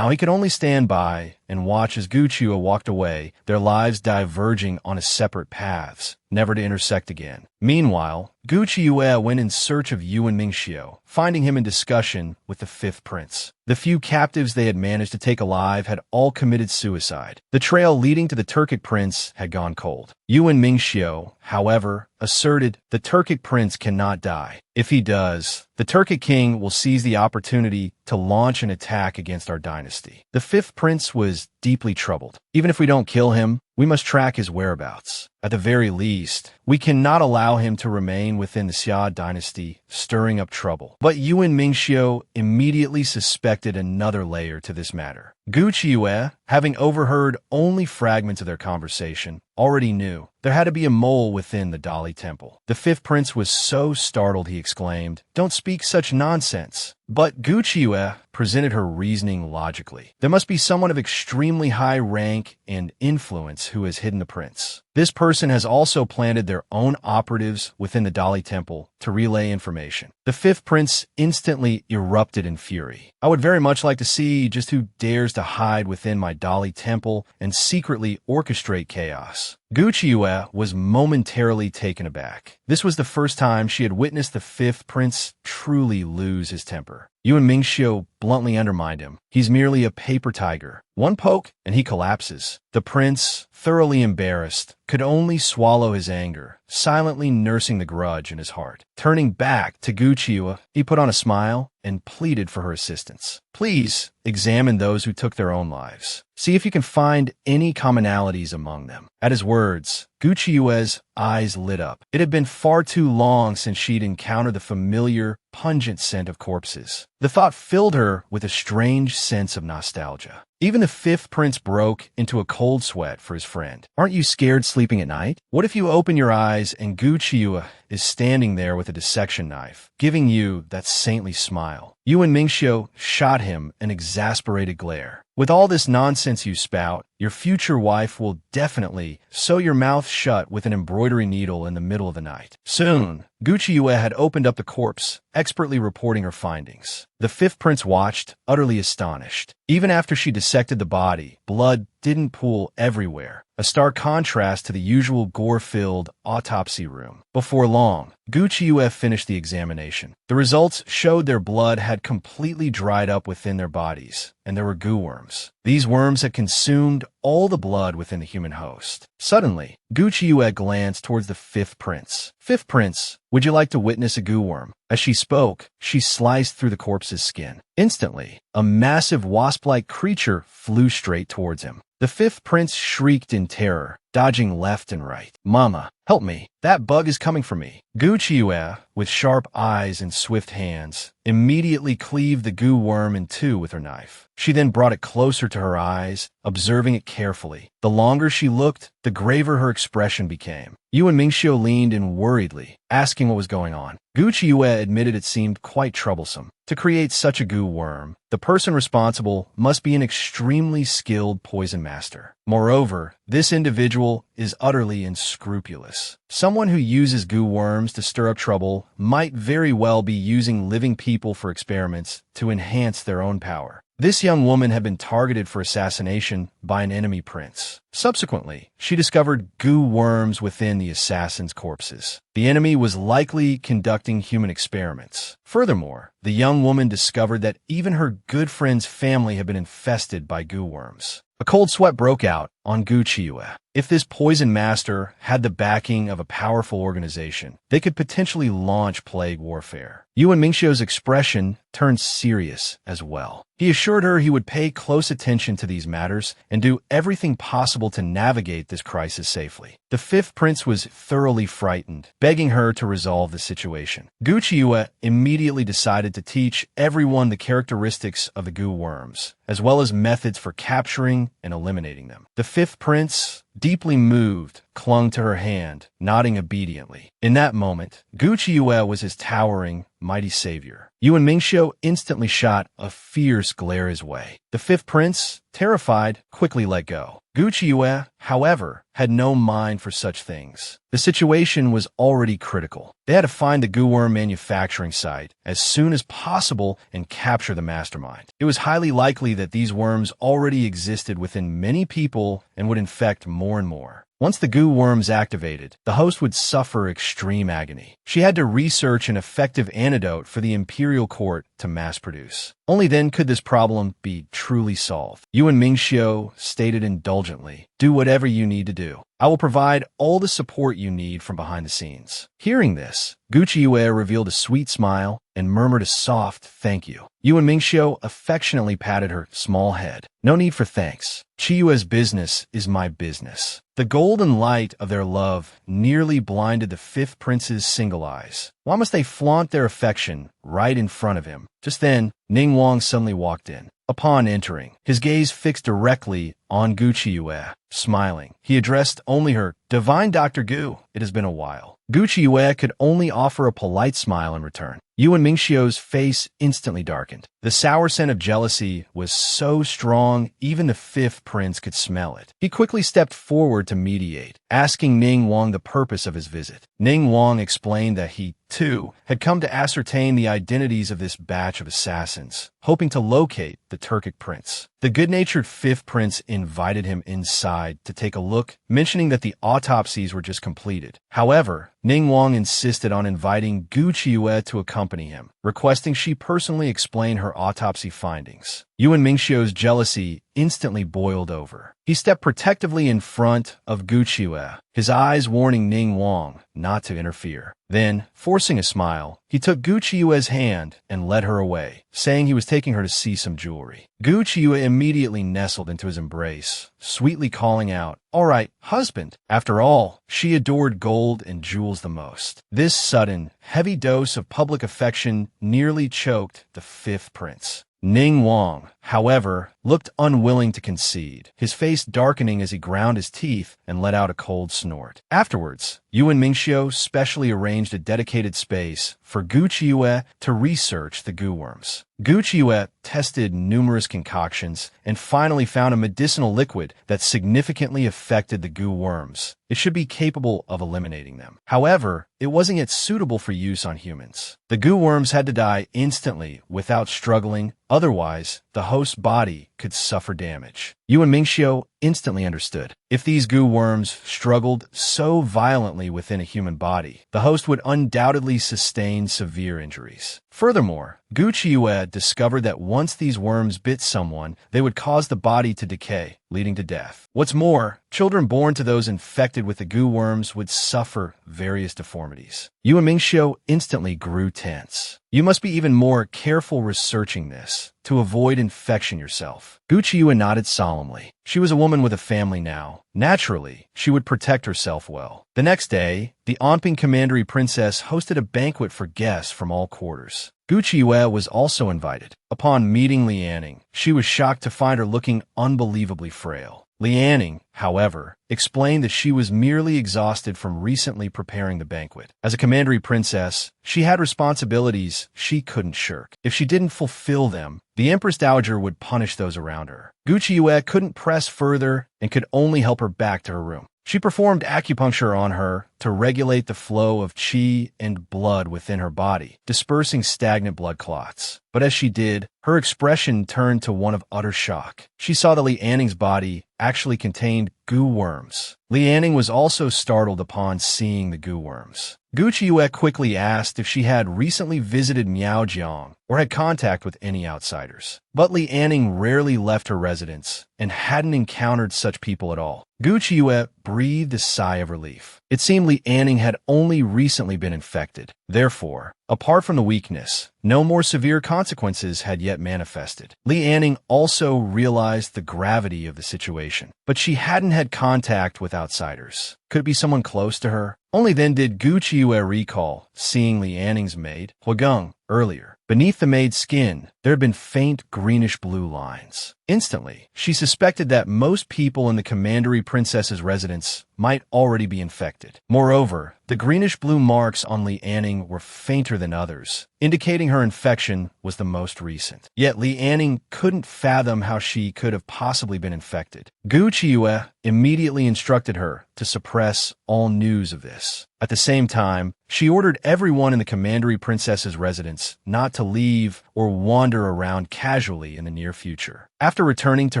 he could only stand by and watch as Gu Qiue walked away, their lives diverging on separate paths, never to intersect again. Meanwhile, Gu Qiue went in search of Yuan Mingxiu, finding him in discussion with the fifth prince. The few captives they had managed to take alive had all committed suicide. The trail leading to the Turkic prince had gone cold. Yuan Mingxiu, however, asserted the Turkic prince cannot die. If he does, the Turkic king will seize the opportunity to launch an attack against our dynasty. The fifth prince was deeply troubled. Even if we don't kill him, we must track his whereabouts. At the very least, we cannot allow him to remain within the Xia dynasty, stirring up trouble. But Yuan Mingxiu immediately suspected another layer to this matter. Gu Qiue, having overheard only fragments of their conversation, already knew there had to be a mole within the Dali temple. The fifth prince was so startled he exclaimed, "Don't speak such nonsense." But Gu Qiue presented her reasoning logically. There must be someone of extremely high rank and influence who has hidden the prince. This person has also planted their own operatives within the Dali temple to relay information. The fifth prince instantly erupted in fury. I would very much like to see just who dares to hide within my Dali temple and secretly orchestrate chaos. Gu Qiue was momentarily taken aback. This was the first time she had witnessed the fifth prince truly lose his temper. Yuan Mingxiu bluntly undermined him. He's merely a paper tiger. One poke, and he collapses. The prince, thoroughly embarrassed, could only swallow his anger, silently nursing the grudge in his heart. Turning back to Gu Qiue, he put on a smile and pleaded for her assistance. Please examine those who took their own lives. See if you can find any commonalities among them. At his words, Guchiyue's eyes lit up. It had been far too long since she'd encountered the familiar, pungent scent of corpses. The thought filled her with a strange sense of nostalgia. Even the fifth prince broke into a cold sweat for his friend. Aren't you scared sleeping at night? What if you open your eyes and Guchiyue is standing there with a dissection knife, giving you that saintly smile? Yuan Mingxiu shot him an exasperated glare. With all this nonsense you spout, your future wife will definitely sew your mouth shut with an embroidery needle in the middle of the night. Soon, Guchiyue had opened up the corpse, expertly reporting her findings. The fifth prince watched, utterly astonished. Even after she dissected the body, blood didn't pool everywhere, a stark contrast to the usual gore-filled autopsy room. Before long, Guchiyue finished the examination. The results showed their blood had completely dried up within their bodies, and there were goo worms. These worms had consumed all the blood within the human host. Suddenly, Guchiyue glanced towards the fifth prince. Fifth prince, would you like to witness a goo worm? As she spoke, she sliced through the corpse's skin. Instantly, a massive wasp-like creature flew straight towards him. The fifth prince shrieked in terror, dodging left and right. Mama, help me. That bug is coming for me. Guchiyue, with sharp eyes and swift hands, immediately cleaved the goo worm in two with her knife. She then brought it closer to her eyes, observing it carefully. The longer she looked, the graver her expression became. Yuan Mingxiu leaned in worriedly, asking what was going on. Guchiyue admitted it seemed quite troublesome. To create such a goo worm, the person responsible must be an extremely skilled poison master. Moreover, this individual is utterly unscrupulous. Someone who uses goo worms to stir up trouble might very well be using living people for experiments to enhance their own power. This young woman had been targeted for assassination by an enemy prince. Subsequently, she discovered goo worms within the assassin's corpses. The enemy was likely conducting human experiments. Furthermore, the young woman discovered that even her good friend's family had been infested by goo worms. A cold sweat broke out on Guchiyue. If this poison master had the backing of a powerful organization, they could potentially launch plague warfare. Yuan Mingxiu's expression turned serious as well. He assured her he would pay close attention to these matters and do everything possible to navigate this crisis safely. The fifth prince was thoroughly frightened, begging her to resolve the situation. Guchiyue immediately decided to teach everyone the characteristics of the goo worms, as well as methods for capturing and eliminating them. The fifth prince, deeply moved, clung to her hand, nodding obediently. In that moment, Guchiyue was his towering, mighty savior. Yuan Mingxiu instantly shot a fierce glare his way. The fifth prince, terrified, quickly let go. Guchiyue, however, had no mind for such things. The situation was already critical. They had to find the goo worm manufacturing site as soon as possible and capture the mastermind. It was highly likely that these worms already existed within many people and would infect more and more. Once the goo worms activated, the host would suffer extreme agony. She had to research an effective antidote for the imperial court to mass produce. Only then could this problem be truly solved. Yuan Mingxiu stated indulgently, "Do whatever you need to do. I will provide all the support you need from behind the scenes." Hearing this, Guchiyue revealed a sweet smile and murmured a soft thank you. Yuan Mingxiu affectionately patted her small head. "No need for thanks. Chiyue's business is my business." The golden light of their love nearly blinded the fifth prince's single eyes. Why must they flaunt their affection right in front of him? Just then, Ning Wang suddenly walked in. Upon entering, his gaze fixed directly on Guchiyue. Smiling, he addressed only her, "Divine Dr. Gu, it has been a while." Guchiyue could only offer a polite smile in return. Yuan Mingxiu's face instantly darkened. The sour scent of jealousy was so strong, even the fifth prince could smell it. He quickly stepped forward to mediate, asking Ning Wang the purpose of his visit. Ning Wang explained that he, too, had come to ascertain the identities of this batch of assassins, hoping to locate the Turkic prince. The good-natured fifth prince invited him inside to take a look, mentioning that the autopsies were just completed. However, Ning Wang insisted on inviting Guchiyue to accompany him, requesting she personally explain her autopsy findings. Yuan Mingxiu's jealousy instantly boiled over. He stepped protectively in front of Gu Qiue, his eyes warning Ning Wang not to interfere. Then, forcing a smile, he took Gu Qiue's hand and led her away, saying he was taking her to see some jewelry. Gu Qiue immediately nestled into his embrace, sweetly calling out, "All right, husband." After all, she adored gold and jewels the most. This sudden, heavy dose of public affection nearly choked the fifth prince. Ning Wang, however, looked unwilling to concede, his face darkening as he ground his teeth and let out a cold snort. Afterwards, Yuan Mingxiu specially arranged a dedicated space for Gu Qiue to research the goo worms. Gu Qiue tested numerous concoctions and finally found a medicinal liquid that significantly affected the goo worms. It should be capable of eliminating them. However, it wasn't yet suitable for use on humans. The goo worms had to die instantly without struggling, otherwise, the host's body could suffer damage. Yuan Mingxiu instantly understood. If these goo worms struggled so violently within a human body, the host would undoubtedly sustain severe injuries. Furthermore, Gu Qiue discovered that once these worms bit someone, they would cause the body to decay, leading to death. What's more, children born to those infected with the goo worms would suffer various deformities. Yuan Mingxiu instantly grew tense. You must be even more careful researching this to avoid infection yourself. Gu Qiue nodded solemnly. She was a woman with a family now. Naturally, she would protect herself well. The next day, the Anping Commandery Princess hosted a banquet for guests from all quarters. Gu Qiue was also invited. Upon meeting Lianing, she was shocked to find her looking unbelievably frail. Lianing, however, explained that she was merely exhausted from recently preparing the banquet. As a commandery princess, she had responsibilities she couldn't shirk. If she didn't fulfill them, the Empress Dowager would punish those around her. Gu Qiue couldn't press further and could only help her back to her room. She performed acupuncture on her to regulate the flow of qi and blood within her body, dispersing stagnant blood clots. But as she did, her expression turned to one of utter shock. She saw that Lianing's body actually contained goo worms. Lianing was also startled upon seeing the goo worms. Gu Qiue quickly asked if she had recently visited Miaojiang or had contact with any outsiders. But Lianing rarely left her residence and hadn't encountered such people at all. Gu Qiue breathed a sigh of relief. It seemed Lianing had only recently been infected. Therefore, apart from the weakness, no more severe consequences had yet manifested. Lianing also realized the gravity of the situation, but she hadn't had contact with outsiders. Could it be someone close to her? Only then did Gu Qiue recall seeing Lianing's maid, Huigung, earlier. Beneath the maid's skin, there had been faint greenish-blue lines. Instantly, she suspected that most people in the commandery princess's residence might already be infected. Moreover, the greenish-blue marks on Lianing were fainter than others, indicating her infection was the most recent. Yet Lianing couldn't fathom how she could have possibly been infected. Gu Qiue immediately instructed her to suppress all news of this. At the same time, she ordered everyone in the commandery princess's residence not to leave or wander around casually in the near future. After returning to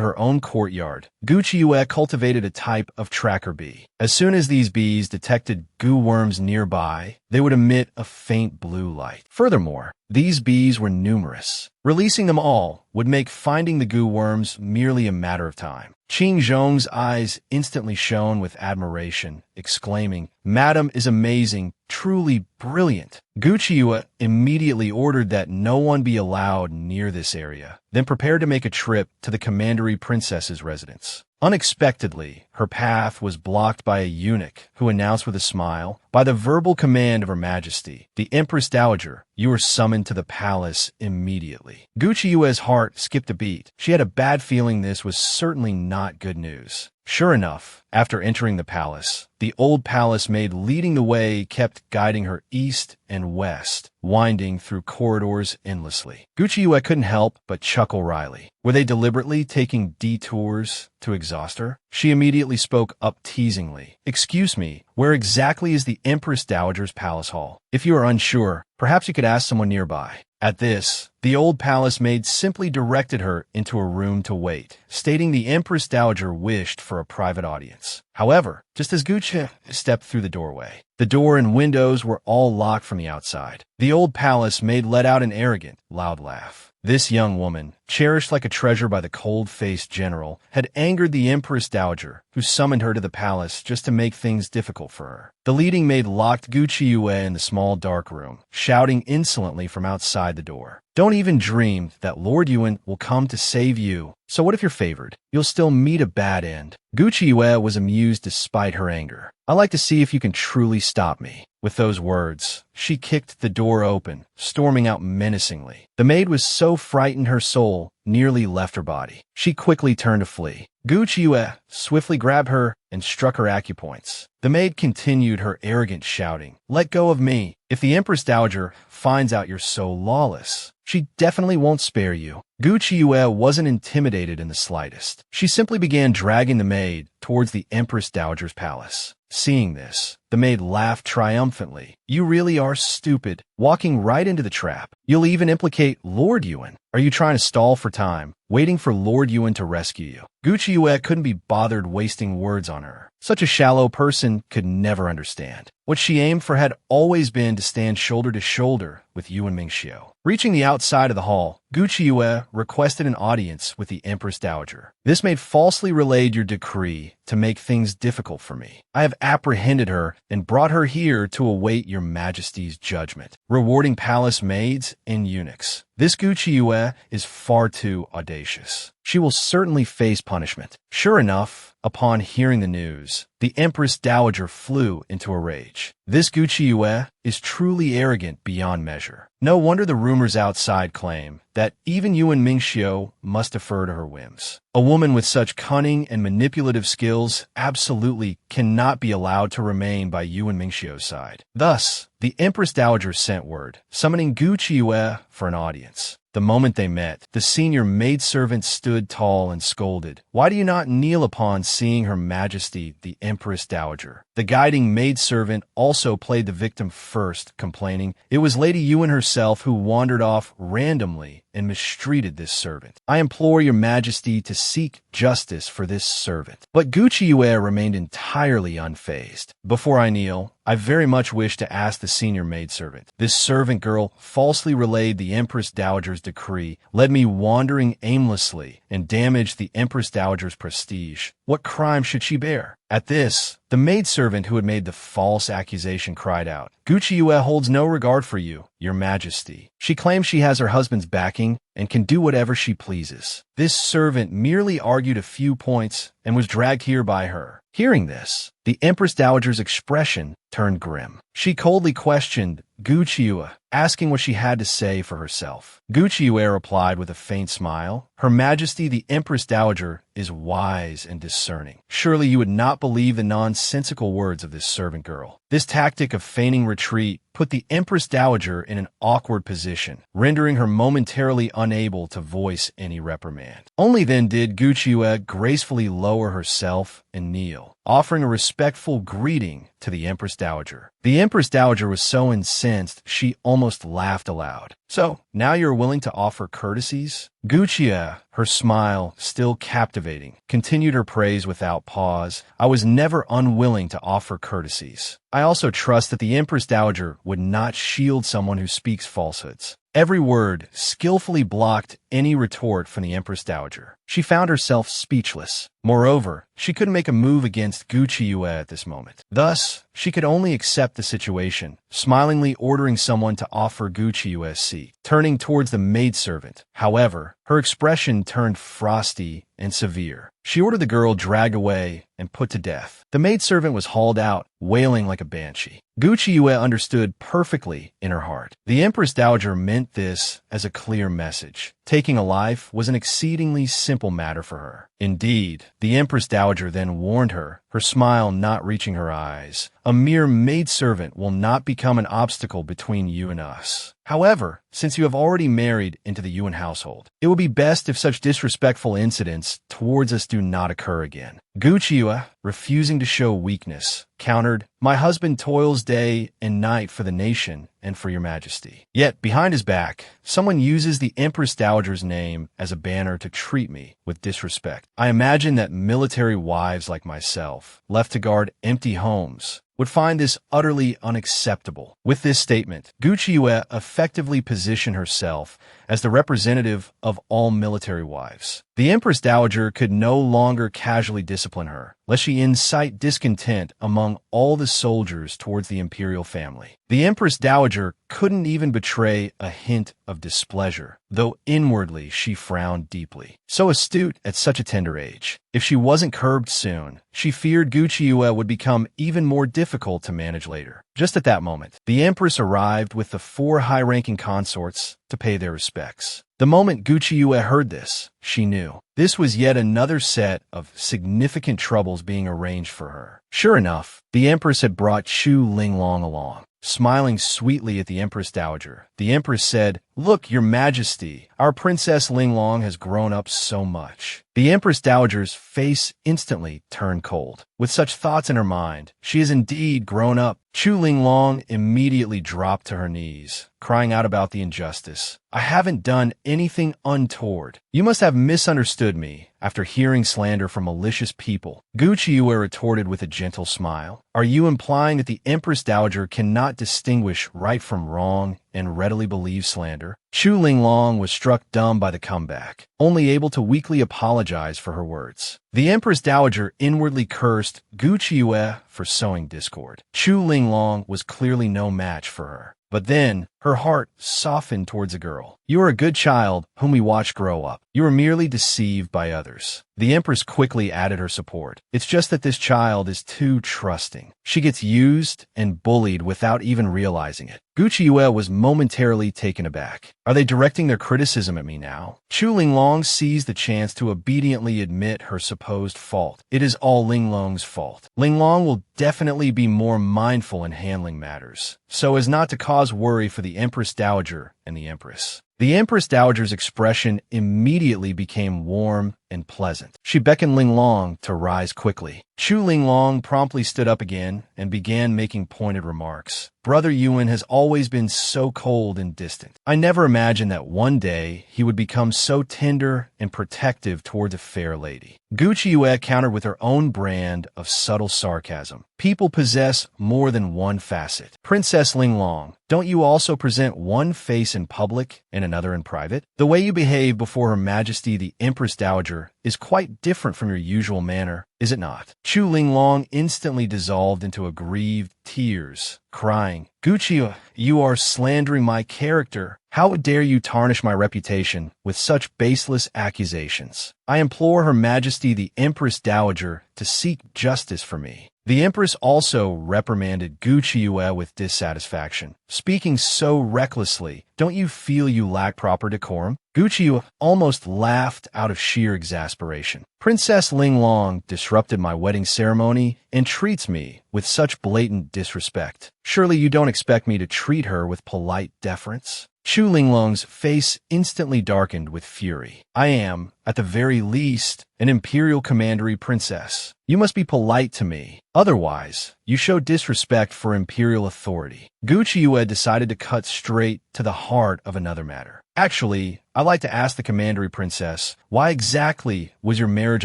her own courtyard, Gu Qiue cultivated a type of tracker bee. As soon as these bees detected goo worms nearby, they would emit a faint blue light. Furthermore, these bees were numerous. Releasing them all would make finding the goo worms merely a matter of time. Qing Zhong's eyes instantly shone with admiration, exclaiming, "Madam is amazing, truly brilliant." Gu Qiue immediately ordered that no one be allowed near this area, then prepared to make a trip to the commandery princess's residence. Unexpectedly, her path was blocked by a eunuch who announced with a smile, "By the verbal command of Her Majesty, the Empress Dowager, you are summoned to the palace immediately." Gu Qiue's heart skipped a beat. She had a bad feeling this was certainly not good news. Sure enough, after entering the palace, the old palace maid leading the way kept guiding her east and west, winding through corridors endlessly. Gu Qiue couldn't help but chuckle wryly. Were they deliberately taking detours to exhaust her? She immediately spoke up teasingly. "Excuse me, where exactly is the Empress Dowager's palace hall? If you are unsure, perhaps you could ask someone nearby." At this, the old palace maid simply directed her into a room to wait, stating the Empress Dowager wished for a private audience. However, just as Gu Qiue stepped through the doorway, the door and windows were all locked from the outside. The old palace maid let out an arrogant, loud laugh. This young woman, cherished like a treasure by the cold-faced general, had angered the Empress Dowager, who summoned her to the palace just to make things difficult for her. The leading maid locked Gucci Yue in the small dark room, shouting insolently from outside the door. Don't even dream that Lord Yuan will come to save you. So what if you're favored? You'll still meet a bad end. Gucci Yue was amused despite her anger. I like to see if you can truly stop me. With those words, she kicked the door open, storming out menacingly. The maid was so frightened her soul nearly left her body. She quickly turned to flee. Gucci Yue swiftly grabbed her and struck her acupoints. The maid continued her arrogant shouting, "Let go of me. If the Empress Dowager finds out you're so lawless, she definitely won't spare you." Gucci Yue wasn't intimidated in the slightest. She simply began dragging the maid towards the Empress Dowager's palace. Seeing this, the maid laughed triumphantly. "You really are stupid, walking right into the trap. You'll even implicate Lord Yuan. Are you trying to stall for time, waiting for Lord Yuan to rescue you?" Gucci Yue couldn't be bothered wasting words on her. Such a shallow person could never understand. What she aimed for had always been to stand shoulder to shoulder with Yuan Mingxiu. Reaching the outside of the hall, Gucci Yue requested an audience with the Empress Dowager. "This maid falsely relayed your decree to make things difficult for me. I have apprehended her and brought her here to await your majesty's judgment, rewarding palace maids and eunuchs. This Gucci Yue is far too audacious. She will certainly face punishment." Sure enough, upon hearing the news, the Empress Dowager flew into a rage. This Gucci Yue is truly arrogant beyond measure. No wonder the rumors outside claim that even Yuan Mingxiu must defer to her whims. A woman with such cunning and manipulative skills absolutely cannot be allowed to remain by Yuan Mingxiu's side. Thus, the Empress Dowager sent word, summoning Gucci Yue for an audience. The moment they met, the senior maidservant stood tall and scolded, "Why do you not kneel upon seeing Her Majesty the Empress Dowager?" The guiding maidservant also played the victim first, complaining, "It was Lady Yuan herself who wandered off randomly and mistreated this servant. I implore your majesty to seek justice for this servant." But Gucci Yue remained entirely unfazed. "Before I kneel, I very much wish to ask the senior maidservant. This servant girl falsely relayed the Empress Dowager's decree, led me wandering aimlessly, and damaged the Empress Dowager's prestige. What crime should she bear?" At this, the maidservant who had made the false accusation cried out, "Gucci Yue holds no regard for you, your majesty. She claims she has her husband's backing and can do whatever she pleases." This servant merely argued a few points and was dragged here by her. Hearing this, the Empress Dowager's expression turned grim. She coldly questioned Gucci Yue, asking what she had to say for herself. Gucci Yue replied with a faint smile, "Her Majesty the Empress Dowager is wise and discerning. Surely you would not believe the nonsensical words of this servant girl." This tactic of feigning retreat put the Empress Dowager in an awkward position, rendering her momentarily unable to voice any reprimand. Only then did Gucci Yue gracefully lower herself and kneel, offering a respectful greeting to the Empress Dowager. The Empress Dowager was so incensed she almost laughed aloud. "So, now you're willing to offer courtesies?" Gucci Yue, her smile still captivating, continued her praise without pause. "I was never unwilling to offer courtesies. I also trust that the Empress Dowager would not shield someone who speaks falsehoods." Every word skillfully blocked any retort from the Empress Dowager. She found herself speechless. Moreover, she couldn't make a move against Gucci Yue at this moment. Thus, she could only accept the situation, smilingly ordering someone to offer Gucci Yue a seat. Turning towards the maidservant, however, her expression turned frosty and severe. She ordered the girl dragged away and put to death. The maidservant was hauled out, wailing like a banshee. Gucci Yue understood perfectly in her heart. The Empress Dowager meant this as a clear message. Taking a life was an exceedingly simple matter for her. Indeed, the Empress Dowager then warned her, her smile not reaching her eyes, "A mere maidservant will not become an obstacle between you and us. However, since you have already married into the Yuan household, it would be best if such disrespectful incidents towards us do not occur again." Gucci Yue, refusing to show weakness, countered, "My husband toils day and night for the nation and for your majesty. Yet, behind his back, someone uses the Empress Dowager's name as a banner to treat me with disrespect. I imagine that military wives like myself, left to guard empty homes, would find this utterly unacceptable. With this statement, Gucciue effectively positioned herself as the representative of all military wives. The Empress Dowager could no longer casually discipline her, lest she incite discontent among all the soldiers towards the imperial family. The Empress Dowager couldn't even betray a hint of displeasure, though inwardly she frowned deeply. So astute at such a tender age. If she wasn't curbed soon, she feared Gucciue would become even more difficult to manage later. Just at that moment, the Empress arrived with the 4 high-ranking consorts to pay their respects. The moment Gucciue heard this, she knew. This was yet another set of significant troubles being arranged for her. Sure enough, the Empress had brought Chu Linglong along. Smiling sweetly at the Empress Dowager, the Empress said, "Look, Your Majesty, our Princess Linglong has grown up so much." The Empress Dowager's face instantly turned cold. With such thoughts in her mind, she has indeed grown up. Chu Linglong immediately dropped to her knees, crying out about the injustice. "I haven't done anything untoward. You must have misunderstood me after hearing slander from malicious people." Gucciue retorted with a gentle smile. "Are you implying that the Empress Dowager cannot distinguish right from wrong and readily believe slander?" Chu Linglong was struck dumb by the comeback, only able to weakly apologize for her words. The Empress Dowager inwardly cursed Gucciue for sowing discord. Chu Linglong was clearly no match for her. But then, her heart softened towards a girl. "You are a good child whom we watched grow up. You were merely deceived by others." The Empress quickly added her support. "It's just that this child is too trusting. She gets used and bullied without even realizing it." Gucciue was momentarily taken aback. Are they directing their criticism at me now? Chu Linglong seized the chance to obediently admit her supposed fault. It is all Linglong's fault. Linglong will definitely be more mindful in handling matters, so as not to cause worry for the Empress Dowager and the Empress. The Empress Dowager's expression immediately became warm and pleasant. She beckoned Linglong to rise quickly. Chu Linglong promptly stood up again and began making pointed remarks. "Brother Yuan has always been so cold and distant. I never imagined that one day he would become so tender and protective toward a fair lady." Gucciue countered with her own brand of subtle sarcasm. "People possess more than one facet. Princess Linglong, don't you also present one face in public and another in private? The way you behave before Her Majesty the Empress Dowager is quite different from your usual manner, is it not?" Chu Linglong instantly dissolved into aggrieved tears, crying, "Gucciue, you are slandering my character. How dare you tarnish my reputation with such baseless accusations? I implore Her Majesty the Empress Dowager to seek justice for me." The Empress also reprimanded Gucciue with dissatisfaction. "Speaking so recklessly, don't you feel you lack proper decorum?" Gucciue almost laughed out of sheer exasperation. "Princess Linglong disrupted my wedding ceremony and treats me with such blatant disrespect. Surely you don't expect me to treat her with polite deference?" Chu Linglong's face instantly darkened with fury. "I am, at the very least, an imperial commandery princess. You must be polite to me. Otherwise, you show disrespect for imperial authority." Gucciue decided to cut straight to the heart of another matter. "Actually, I'd like to ask the commandery princess, why exactly was your marriage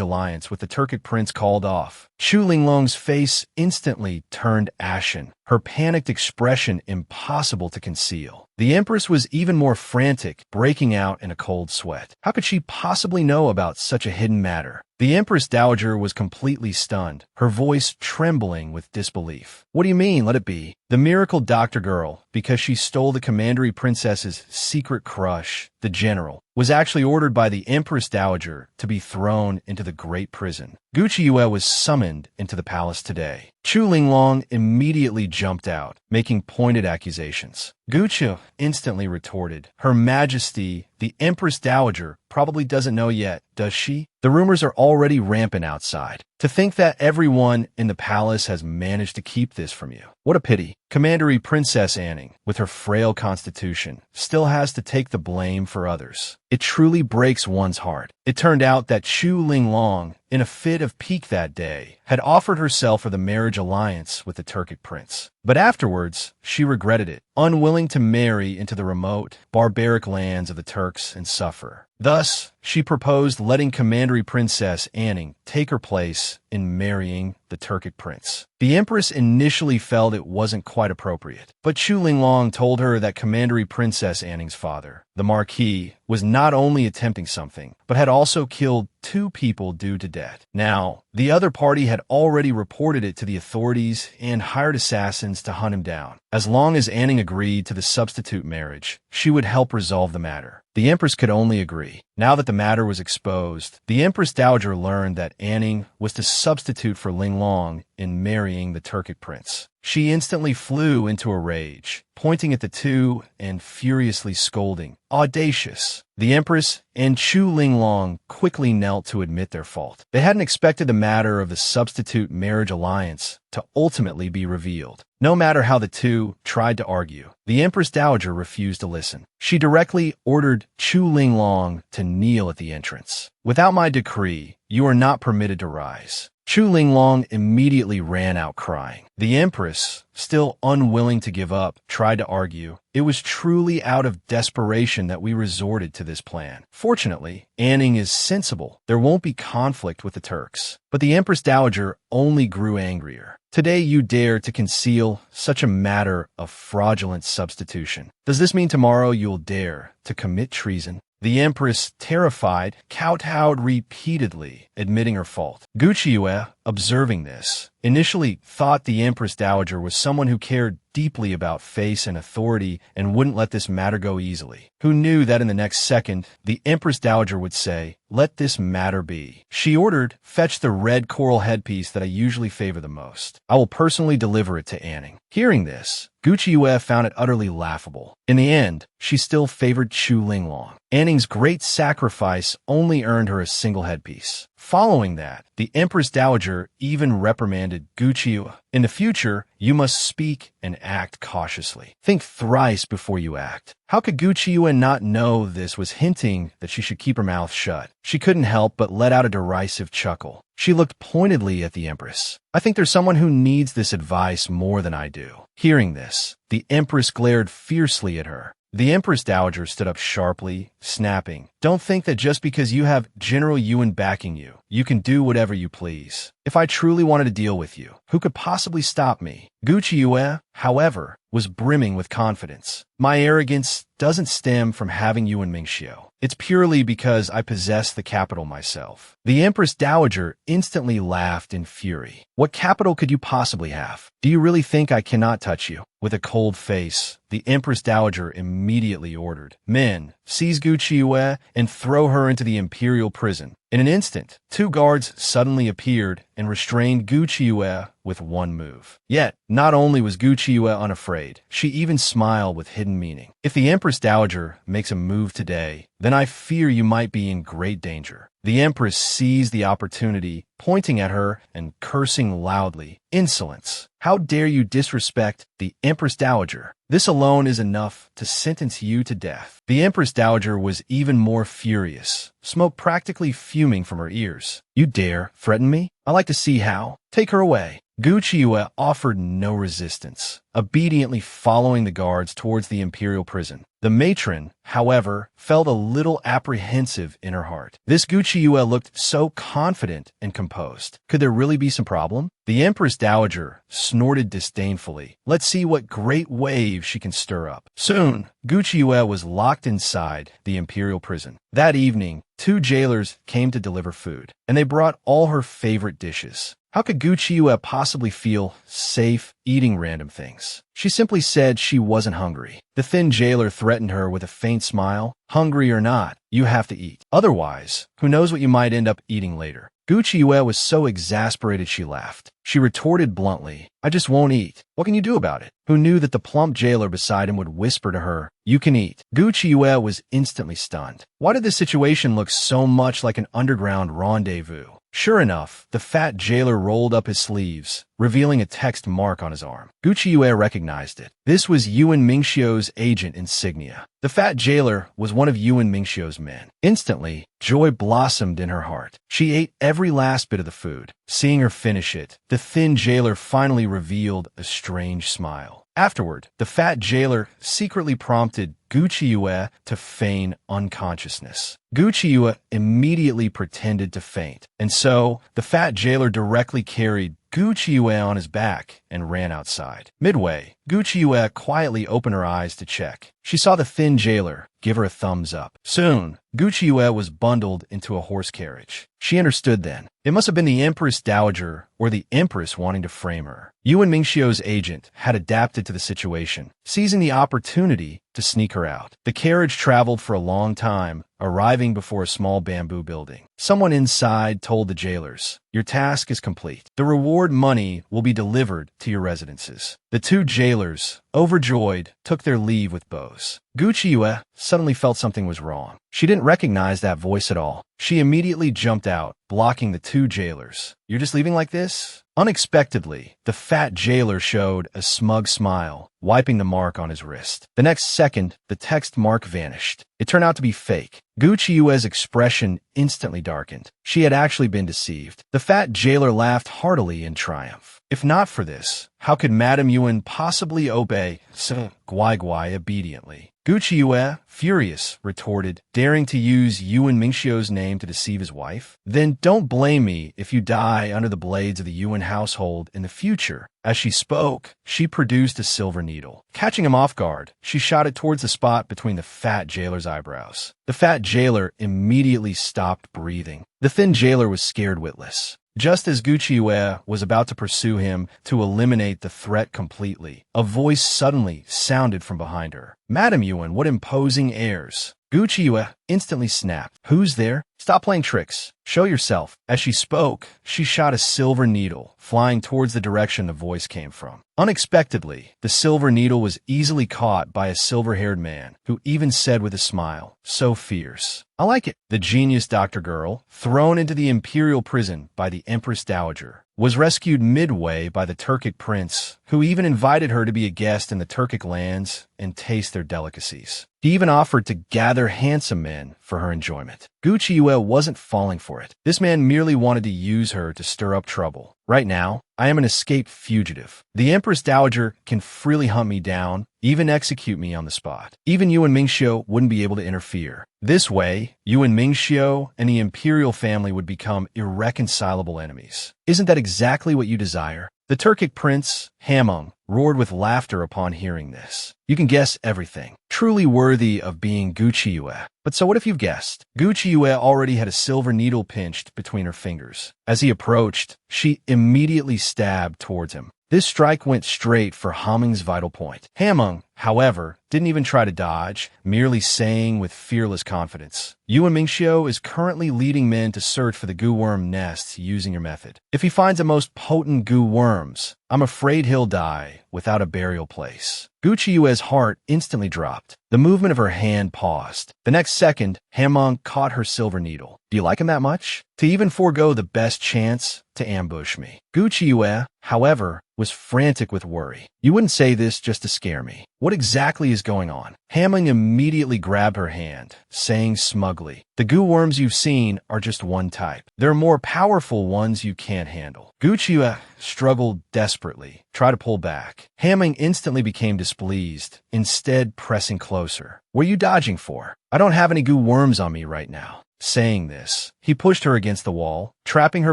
alliance with the Turkic prince called off?" Chu Linglong's face instantly turned ashen, her panicked expression impossible to conceal. The Empress was even more frantic, breaking out in a cold sweat. How could she possibly know about such a hidden matter? The Empress Dowager was completely stunned, her voice trembling with disbelief. "What do you mean, let it be? The miracle doctor girl, because she stole the commandery princess's secret crush, the general, was actually ordered by the Empress Dowager to be thrown into the great prison." Gucciue was summoned into the palace today. Chu Linglong immediately jumped out, making pointed accusations. Gucciue instantly retorted, "Her Majesty, the Empress Dowager, probably doesn't know yet, does she? The rumors are already rampant outside. To think that everyone in the palace has managed to keep this from you. What a pity. Commandery Princess Anning, with her frail constitution, still has to take the blame for others. It truly breaks one's heart." It turned out that Chu Linglong, in a fit of pique that day, had offered herself for the marriage alliance with the Turkic prince. But afterwards, she regretted it, unwilling to marry into the remote, barbaric lands of the Turks and suffer. Thus, she proposed letting Commandery Princess Anning take her place in marrying the Turkic prince. The Empress initially felt it wasn't quite appropriate, but Chu Linglong told her that Commandery Princess Anning's father, the Marquis, was not only attempting something, but had also killed 2 people due to debt. Now, the other party had already reported it to the authorities and hired assassins to hunt him down. As long as Anning agreed to the substitute marriage, she would help resolve the matter. The Empress could only agree. Now that the matter was exposed, the Empress Dowager learned that Anning was to substitute for Linglong in marrying the Turkic prince. She instantly flew into a rage, pointing at the two and furiously scolding, "Audacious!" The Empress and Chu Linglong quickly knelt to admit their fault. They hadn't expected the matter of the substitute marriage alliance to ultimately be revealed. No matter how the two tried to argue, the Empress Dowager refused to listen. She directly ordered Chu Linglong to kneel at the entrance. "Without my decree, you are not permitted to rise." Chu Linglong immediately ran out crying. The Empress, still unwilling to give up, tried to argue. "It was truly out of desperation that we resorted to this plan. Fortunately, Anning is sensible. There won't be conflict with the Turks." But the Empress Dowager only grew angrier. "Today you dare to conceal such a matter of fraudulent substitution. Does this mean tomorrow you'll dare to commit treason?" The Empress, terrified, kowtowed repeatedly, admitting her fault. Gu Chiyue, observing this, initially thought the Empress Dowager was someone who cared deeply about face and authority and wouldn't let this matter go easily. Who knew that in the next second, the Empress Dowager would say, "Let this matter be." She ordered, "Fetch the red coral headpiece that I usually favor the most. I will personally deliver it to Anning." Hearing this, Gu Chiyue found it utterly laughable. In the end, she still favored Chu Linglong. Anning's great sacrifice only earned her a single headpiece. Following that, the Empress Dowager even reprimanded Gu Chiyue. "In the future, you must speak and act cautiously. Think thrice before you act." How could Gu Chiyue not know this was hinting that she should keep her mouth shut? She couldn't help but let out a derisive chuckle. She looked pointedly at the Empress. "I think there's someone who needs this advice more than I do." Hearing this, the Empress glared fiercely at her. The Empress Dowager stood up sharply, snapping, "Don't think that just because you have General Yuan backing you, you can do whatever you please. If I truly wanted to deal with you, who could possibly stop me?" Gu Chiyue, however, was brimming with confidence. "My arrogance doesn't stem from having Yuan Mingxiu. It's purely because I possess the capital myself." The Empress Dowager instantly laughed in fury. "What capital could you possibly have? Do you really think I cannot touch you?" With a cold face, the Empress Dowager immediately ordered, "Men, seize Gu Chiyue and throw her into the imperial prison." In an instant, 2 guards suddenly appeared and restrained Gu Chiyue with one move. Yet, not only was Gu Chiyue unafraid, she even smiled with hidden meaning. "If the Empress Dowager makes a move today, then I fear you might be in great danger." The Empress seized the opportunity, pointing at her and cursing loudly, "Insolence! How dare you disrespect the Empress Dowager? This alone is enough to sentence you to death." The Empress Dowager was even more furious, smoke practically fuming from her ears. "You dare threaten me? I like to see how. Take her away." Gu Chiyue offered no resistance, obediently following the guards towards the imperial prison. The matron, however, felt a little apprehensive in her heart. This Gu Chiyue looked so confident and composed. Could there really be some problem? The Empress Dowager snorted disdainfully. Let's see what great wave she can stir up. Soon, Gu Chiyue was locked inside the imperial prison. That evening, 2 jailers came to deliver food, and they brought all her favorite dishes. How could Gu Chiyue possibly feel safe eating random things? She simply said she wasn't hungry. The thin jailer threatened her with a faint smile. "Hungry or not, you have to eat. Otherwise, who knows what you might end up eating later." Gu Chiyue was so exasperated she laughed. She retorted bluntly, "I just won't eat. What can you do about it?" Who knew that the plump jailer beside him would whisper to her, "You can eat." Gu Chiyue was instantly stunned. Why did this situation look so much like an underground rendezvous? Sure enough, the fat jailer rolled up his sleeves, revealing a text mark on his arm. Gu Chiyue recognized it. This was Yuan Mingxiu's agent insignia. The fat jailer was one of Yuan Mingxiu's men. Instantly, joy blossomed in her heart. She ate every last bit of the food. Seeing her finish it, the thin jailer finally revealed a strange smile. Afterward, the fat jailer secretly prompted Gu Chiyue to feign unconsciousness. Gu Chiyue immediately pretended to faint, and so the fat jailer directly carried Gu Qiuyue on his back and ran outside. Midway, Gu Qiuyue quietly opened her eyes to check. She saw the thin jailer give her a thumbs up. Soon, Gu Qiuyue was bundled into a horse carriage. She understood then. It must have been the Empress Dowager or the Empress wanting to frame her. Yuan Mingxiu's agent had adapted to the situation, seizing the opportunity to sneak her out. The carriage traveled for a long time, arriving before a small bamboo building. Someone inside told the jailers, "Your task is complete. The reward money will be delivered to your residences." The two jailers, overjoyed, took their leave with bows. Gu Qiuyue suddenly felt something was wrong. She didn't recognize that voice at all. She immediately jumped out, blocking the two jailers. "You're just leaving like this?" Unexpectedly, the fat jailer showed a smug smile, wiping the mark on his wrist. The next second, the text mark vanished. It turned out to be fake. Gu Qiuyue's expression instantly darkened. She had actually been deceived. The fat jailer laughed heartily in triumph. If not for this, how could Madame Yuan possibly obey Guai Guai obediently? Gu Qiuyue, furious, retorted, daring to use Yuan Mingxiu's name to deceive his wife? "Then don't blame me if you die under the blades of the Yuan household in the future." As she spoke, she produced a silver needle. Catching him off guard, she shot it towards the spot between the fat jailer's eyebrows. The fat jailer immediately stopped breathing. The thin jailer was scared witless. Just as Gu Qiuyue was about to pursue him to eliminate the threat completely, a voice suddenly sounded from behind her. "Madame Yuan, what imposing airs!" Gu Qiuyue instantly snapped. "Who's there? Stop playing tricks. Show yourself." As she spoke, she shot a silver needle, flying towards the direction the voice came from. Unexpectedly, the silver needle was easily caught by a silver-haired man, who even said with a smile, "So fierce. I like it." The genius doctor girl, thrown into the imperial prison by the Empress Dowager, was rescued midway by the Turkic prince, who even invited her to be a guest in the Turkic lands and taste their delicacies. He even offered to gather handsome men for her enjoyment. Gu Qiuyue wasn't falling for it. This man merely wanted to use her to stir up trouble. "Right now, I am an escaped fugitive. The Empress Dowager can freely hunt me down, even execute me on the spot. Even Yuan Mingxiu wouldn't be able to interfere. This way, Yuan Mingxiu and the imperial family would become irreconcilable enemies. Isn't that exactly what you desire?" The Turkic prince, Hamung, roared with laughter upon hearing this. "You can guess everything. Truly worthy of being Gu Qiuyue. But so what if you've guessed?" Gu Qiuyue already had a silver needle pinched between her fingers. As he approached, she immediately stabbed towards him. This strike went straight for Hamung's vital point. Hamung, however, didn't even try to dodge, merely saying with fearless confidence, "Yuan Mingxiu is currently leading men to search for the goo worm nests using your method. If he finds the most potent goo worms, I'm afraid he'll die without a burial place." Gu Qiuyue's heart instantly dropped. The movement of her hand paused. The next second, Hamung caught her silver needle. "Do you like him that much? To even forego the best chance to ambush me?" Gu Qiuyue, however, was frantic with worry. "You wouldn't say this just to scare me. What exactly is going on?" Hamung immediately grabbed her hand, saying smugly, "The goo worms you've seen are just one type. There are more powerful ones you can't handle." Gu Qiuyue struggled desperately, tried to pull back. Hamung instantly became displeased, instead pressing closer. "What are you dodging for? I don't have any goo worms on me right now." Saying this, he pushed her against the wall, trapping her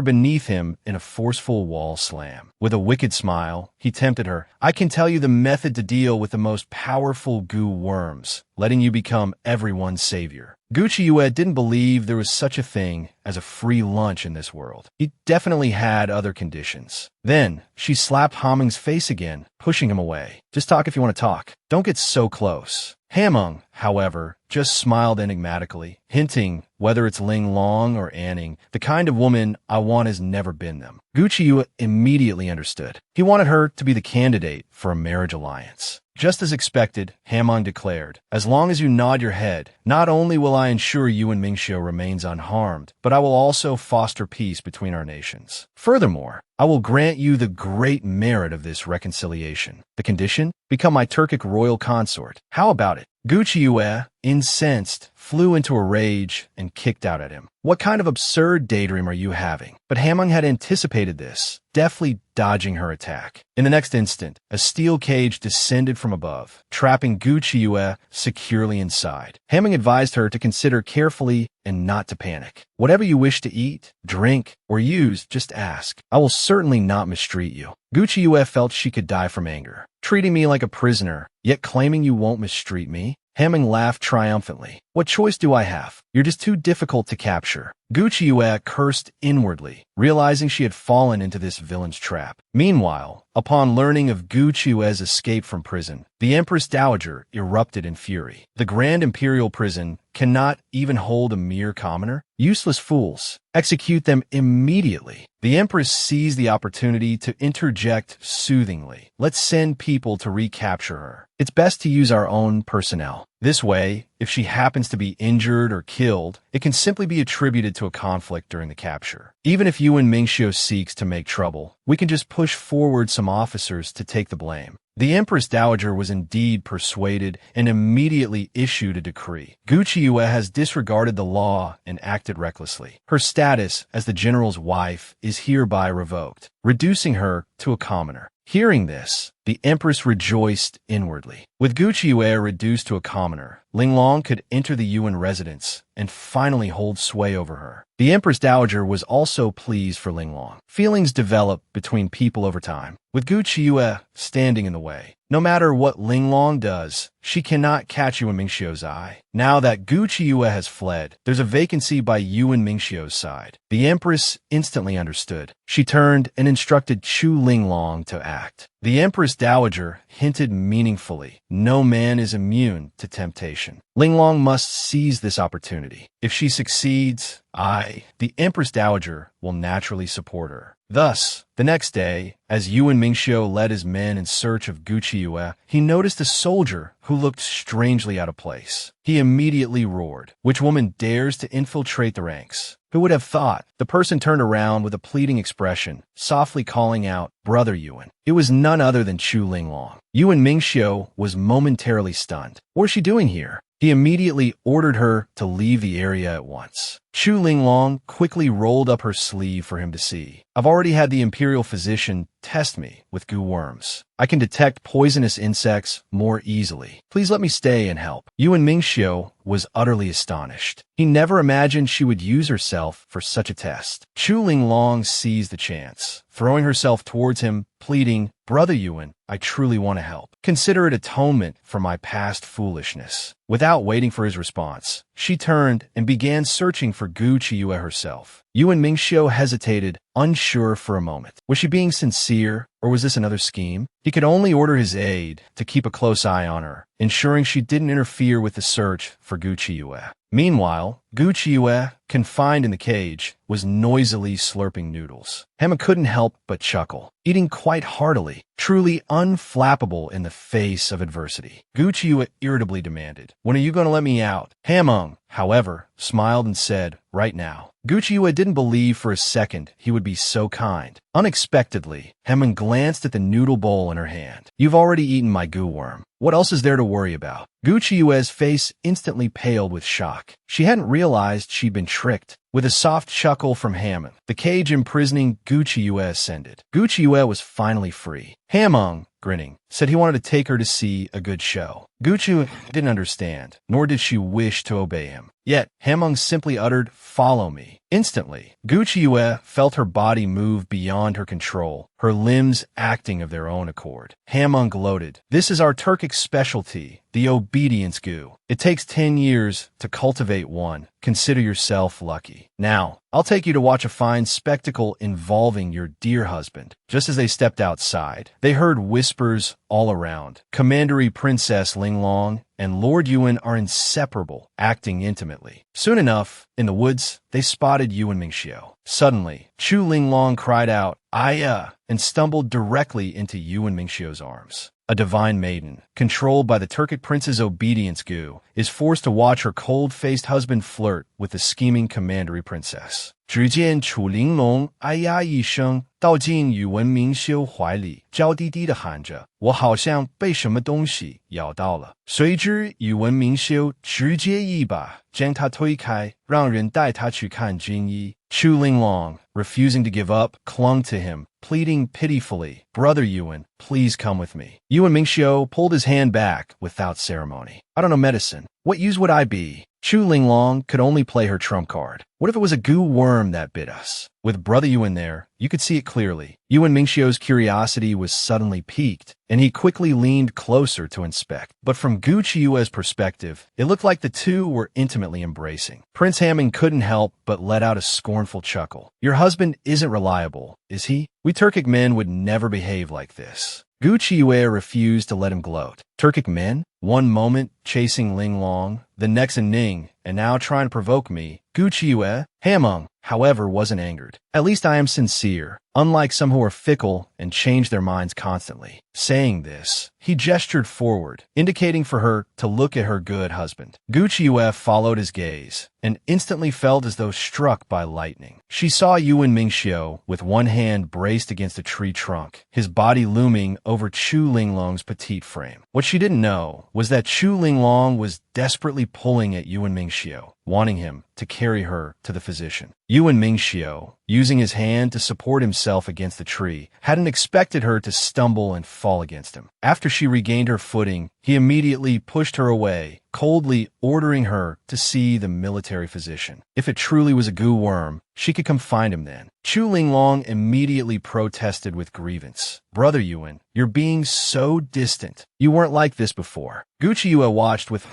beneath him in a forceful wall slam. With a wicked smile, he tempted her. "I can tell you the method to deal with the most powerful goo worms, letting you become everyone's savior." Gu Qiuyue didn't believe there was such a thing as a free lunch in this world. He definitely had other conditions. Then, she slapped Hamung's face again, pushing him away. "Just talk if you want to talk. Don't get so close." Hamung, however, just smiled enigmatically, hinting, whether it's Ling Long or Anning, the kind of woman I want has never been them. Gu Qiuyue immediately understood. He wanted her to be the candidate for a marriage alliance. Just as expected, Hamung declared, "As long as you nod your head, not only will I ensure Yuan Mingxiu remains unharmed, but I will also foster peace between our nations. Furthermore, I will grant you the great merit of this reconciliation. The condition? Become my Turkic royal consort. How about it?" Gucci Yue, incensed, flew into a rage and kicked out at him. What kind of absurd daydream are you having? But Hamung had anticipated this, deftly dodging her attack. In the next instant, a steel cage descended from above, trapping Gucci Yue securely inside. Hamung advised her to consider carefully and not to panic. Whatever you wish to eat, drink, or use, just ask. I will certainly not mistreat you. Gucci Yue felt she could die from anger. Treating me like a prisoner, yet claiming you won't mistreat me? Hamung laughed triumphantly. What choice do I have? You're just too difficult to capture. Gucci Yue cursed inwardly, realizing she had fallen into this villain's trap. Meanwhile, upon learning of Gucci Yue's escape from prison, the Empress Dowager erupted in fury. The Grand Imperial Prison cannot even hold a mere commoner? Useless fools. Execute them immediately. The Empress seized the opportunity to interject soothingly. Let's send people to recapture her. It's best to use our own personnel. This way, if she happens to be injured or killed, it can simply be attributed to a conflict during the capture. Even if Yuan Mingxiu seeks to make trouble, we can just push forward some officers to take the blame. The Empress Dowager was indeed persuaded and immediately issued a decree. Gucci Yue has disregarded the law and acted recklessly. Her status as the general's wife is hereby revoked, reducing her to a commoner. Hearing this, the Empress rejoiced inwardly. With Gucci Yue reduced to a commoner, Linglong could enter the Yuan residence and finally hold sway over her. The Empress Dowager was also pleased for Linglong. Feelings develop between people over time, with Gucci Yue standing in the way. No matter what Linglong does, she cannot catch Yuan Mingxiu's eye. Now that Gucci Yue has fled, there's a vacancy by Yuan Mingxiu's side. The Empress instantly understood. She turned and instructed Chu Linglong to act. The Empress Dowager hinted meaningfully, no man is immune to temptation. Linglong must seize this opportunity. If she succeeds, the Empress Dowager, will naturally support her. Thus, the next day, as Yuan Mingxiu led his men in search of Gucci Yue, he noticed a soldier who looked strangely out of place. He immediately roared, "Which woman dares to infiltrate the ranks?" Who would have thought? The person turned around with a pleading expression, softly calling out, "Brother Yuan." It was none other than Chu Linglong. Yuan Mingxiu was momentarily stunned. What is she doing here? He immediately ordered her to leave the area at once. Chu Linglong quickly rolled up her sleeve for him to see. "I've already had the imperial physician test me with goo worms. I can detect poisonous insects more easily. Please let me stay and help." Yuan Mingxiu was utterly astonished. He never imagined she would use herself for such a test. Chu Linglong seized the chance, throwing herself towards him, pleading, "Brother Yuan, I truly want to help. Consider it atonement for my past foolishness." Without waiting for his response, she turned and began searching for Gucci Yue herself. Yuan Mingxiu hesitated, unsure for a moment. Was she being sincere, or was this another scheme? He could only order his aide to keep a close eye on her, ensuring she didn't interfere with the search for Gucci Yue. Meanwhile, Gucci Yue, confined in the cage, was noisily slurping noodles. Hamung couldn't help but chuckle, eating quite heartily, truly unflappable in the face of adversity. Gucci Yue irritably demanded, "When are you going to let me out?" Hamung, however, smiled and said, "Right now." Gucci Yue didn't believe for a second he would be so kind. Unexpectedly, Hamung glanced at the noodle bowl in her hand. "You've already eaten my goo worm. What else is there to worry about?" Gucci Yue's face instantly paled with shock. She hadn't realized she'd been tricked. With a soft chuckle from Hamung, the cage imprisoning Gucci Yue ascended. Gucci Yue was finally free. Hamung, grinning, said he wanted to take her to see a good show. Gucci Yue didn't understand, nor did she wish to obey him. Yet, Hamung simply uttered, "Follow me." Instantly, Gucci Yue felt her body move beyond her control, her limbs acting of their own accord. Hamung gloated, "This is our Turkic specialty, the obedience goo. It takes 10 years to cultivate one. Consider yourself lucky. Now, I'll take you to watch a fine spectacle involving your dear husband." Just as they stepped outside, they heard whispers all around. Commandery Princess Linglong and Lord Yuan are inseparable, acting intimately. Soon enough, in the woods, they spotted Yuan Mingxiu. Suddenly, Chu Linglong cried out, "Aya!" and stumbled directly into Yuan Mingxiu's arms. a divine maiden, controlled by the Turkic prince's obedience Gu, is forced to watch her cold-faced husband flirt with the scheming commandery princess. 只见楚玲珑哎呀一声，倒进宇文明修怀里，娇滴滴地喊着：“我好像被什么东西咬到了。”随之，宇文明修直接一把将她推开，让人带她去看军医。Chu Linglong, refusing to give up, clung to him, pleading pitifully, "Brother Yuan, please come with me." Yuan Mingxiu pulled his hand back without ceremony. "I don't know medicine. What use would I be?" Chu Linglong could only play her trump card. What if it was a goo worm that bit us? With Brother Yuan there, you could see it clearly. Yuan Mingxiu's curiosity was suddenly piqued, and he quickly leaned closer to inspect. But from Gu Qiue's perspective, it looked like the two were intimately embracing. Prince Hamming couldn't help but let out a scornful chuckle. "Your husband isn't reliable, is he? We Turkic men would never behave like this." Gu Qiue refused to let him gloat. Turkic men? One moment chasing Ling Long, the next a Ning, and now trying to provoke me. Gu Qiue, Hamming, however, wasn't angered. "At least I am sincere, unlike some who are fickle and change their minds constantly." Saying this, he gestured forward, indicating for her to look at her good husband. Gu Qiue followed his gaze, and instantly felt as though struck by lightning. She saw Yuan Mingxiu with one hand braced against a tree trunk, his body looming over Chu Linglong's petite frame. What she didn't know was that Chu Linglong was desperately pulling at Yuan Mingxiu, wanting him to carry her to the physician. Yuan Mingxiu, using his hand to support himself against the tree, hadn't expected her to stumble and fall against him. After she regained her footing, he immediately pushed her away, coldly ordering her to see the military physician. If it truly was a goo worm, she could come find him then. Chu Linglong immediately protested with grievance. "Brother Yuan, you're being so distant. You weren't like this before." Gu Qiue watched with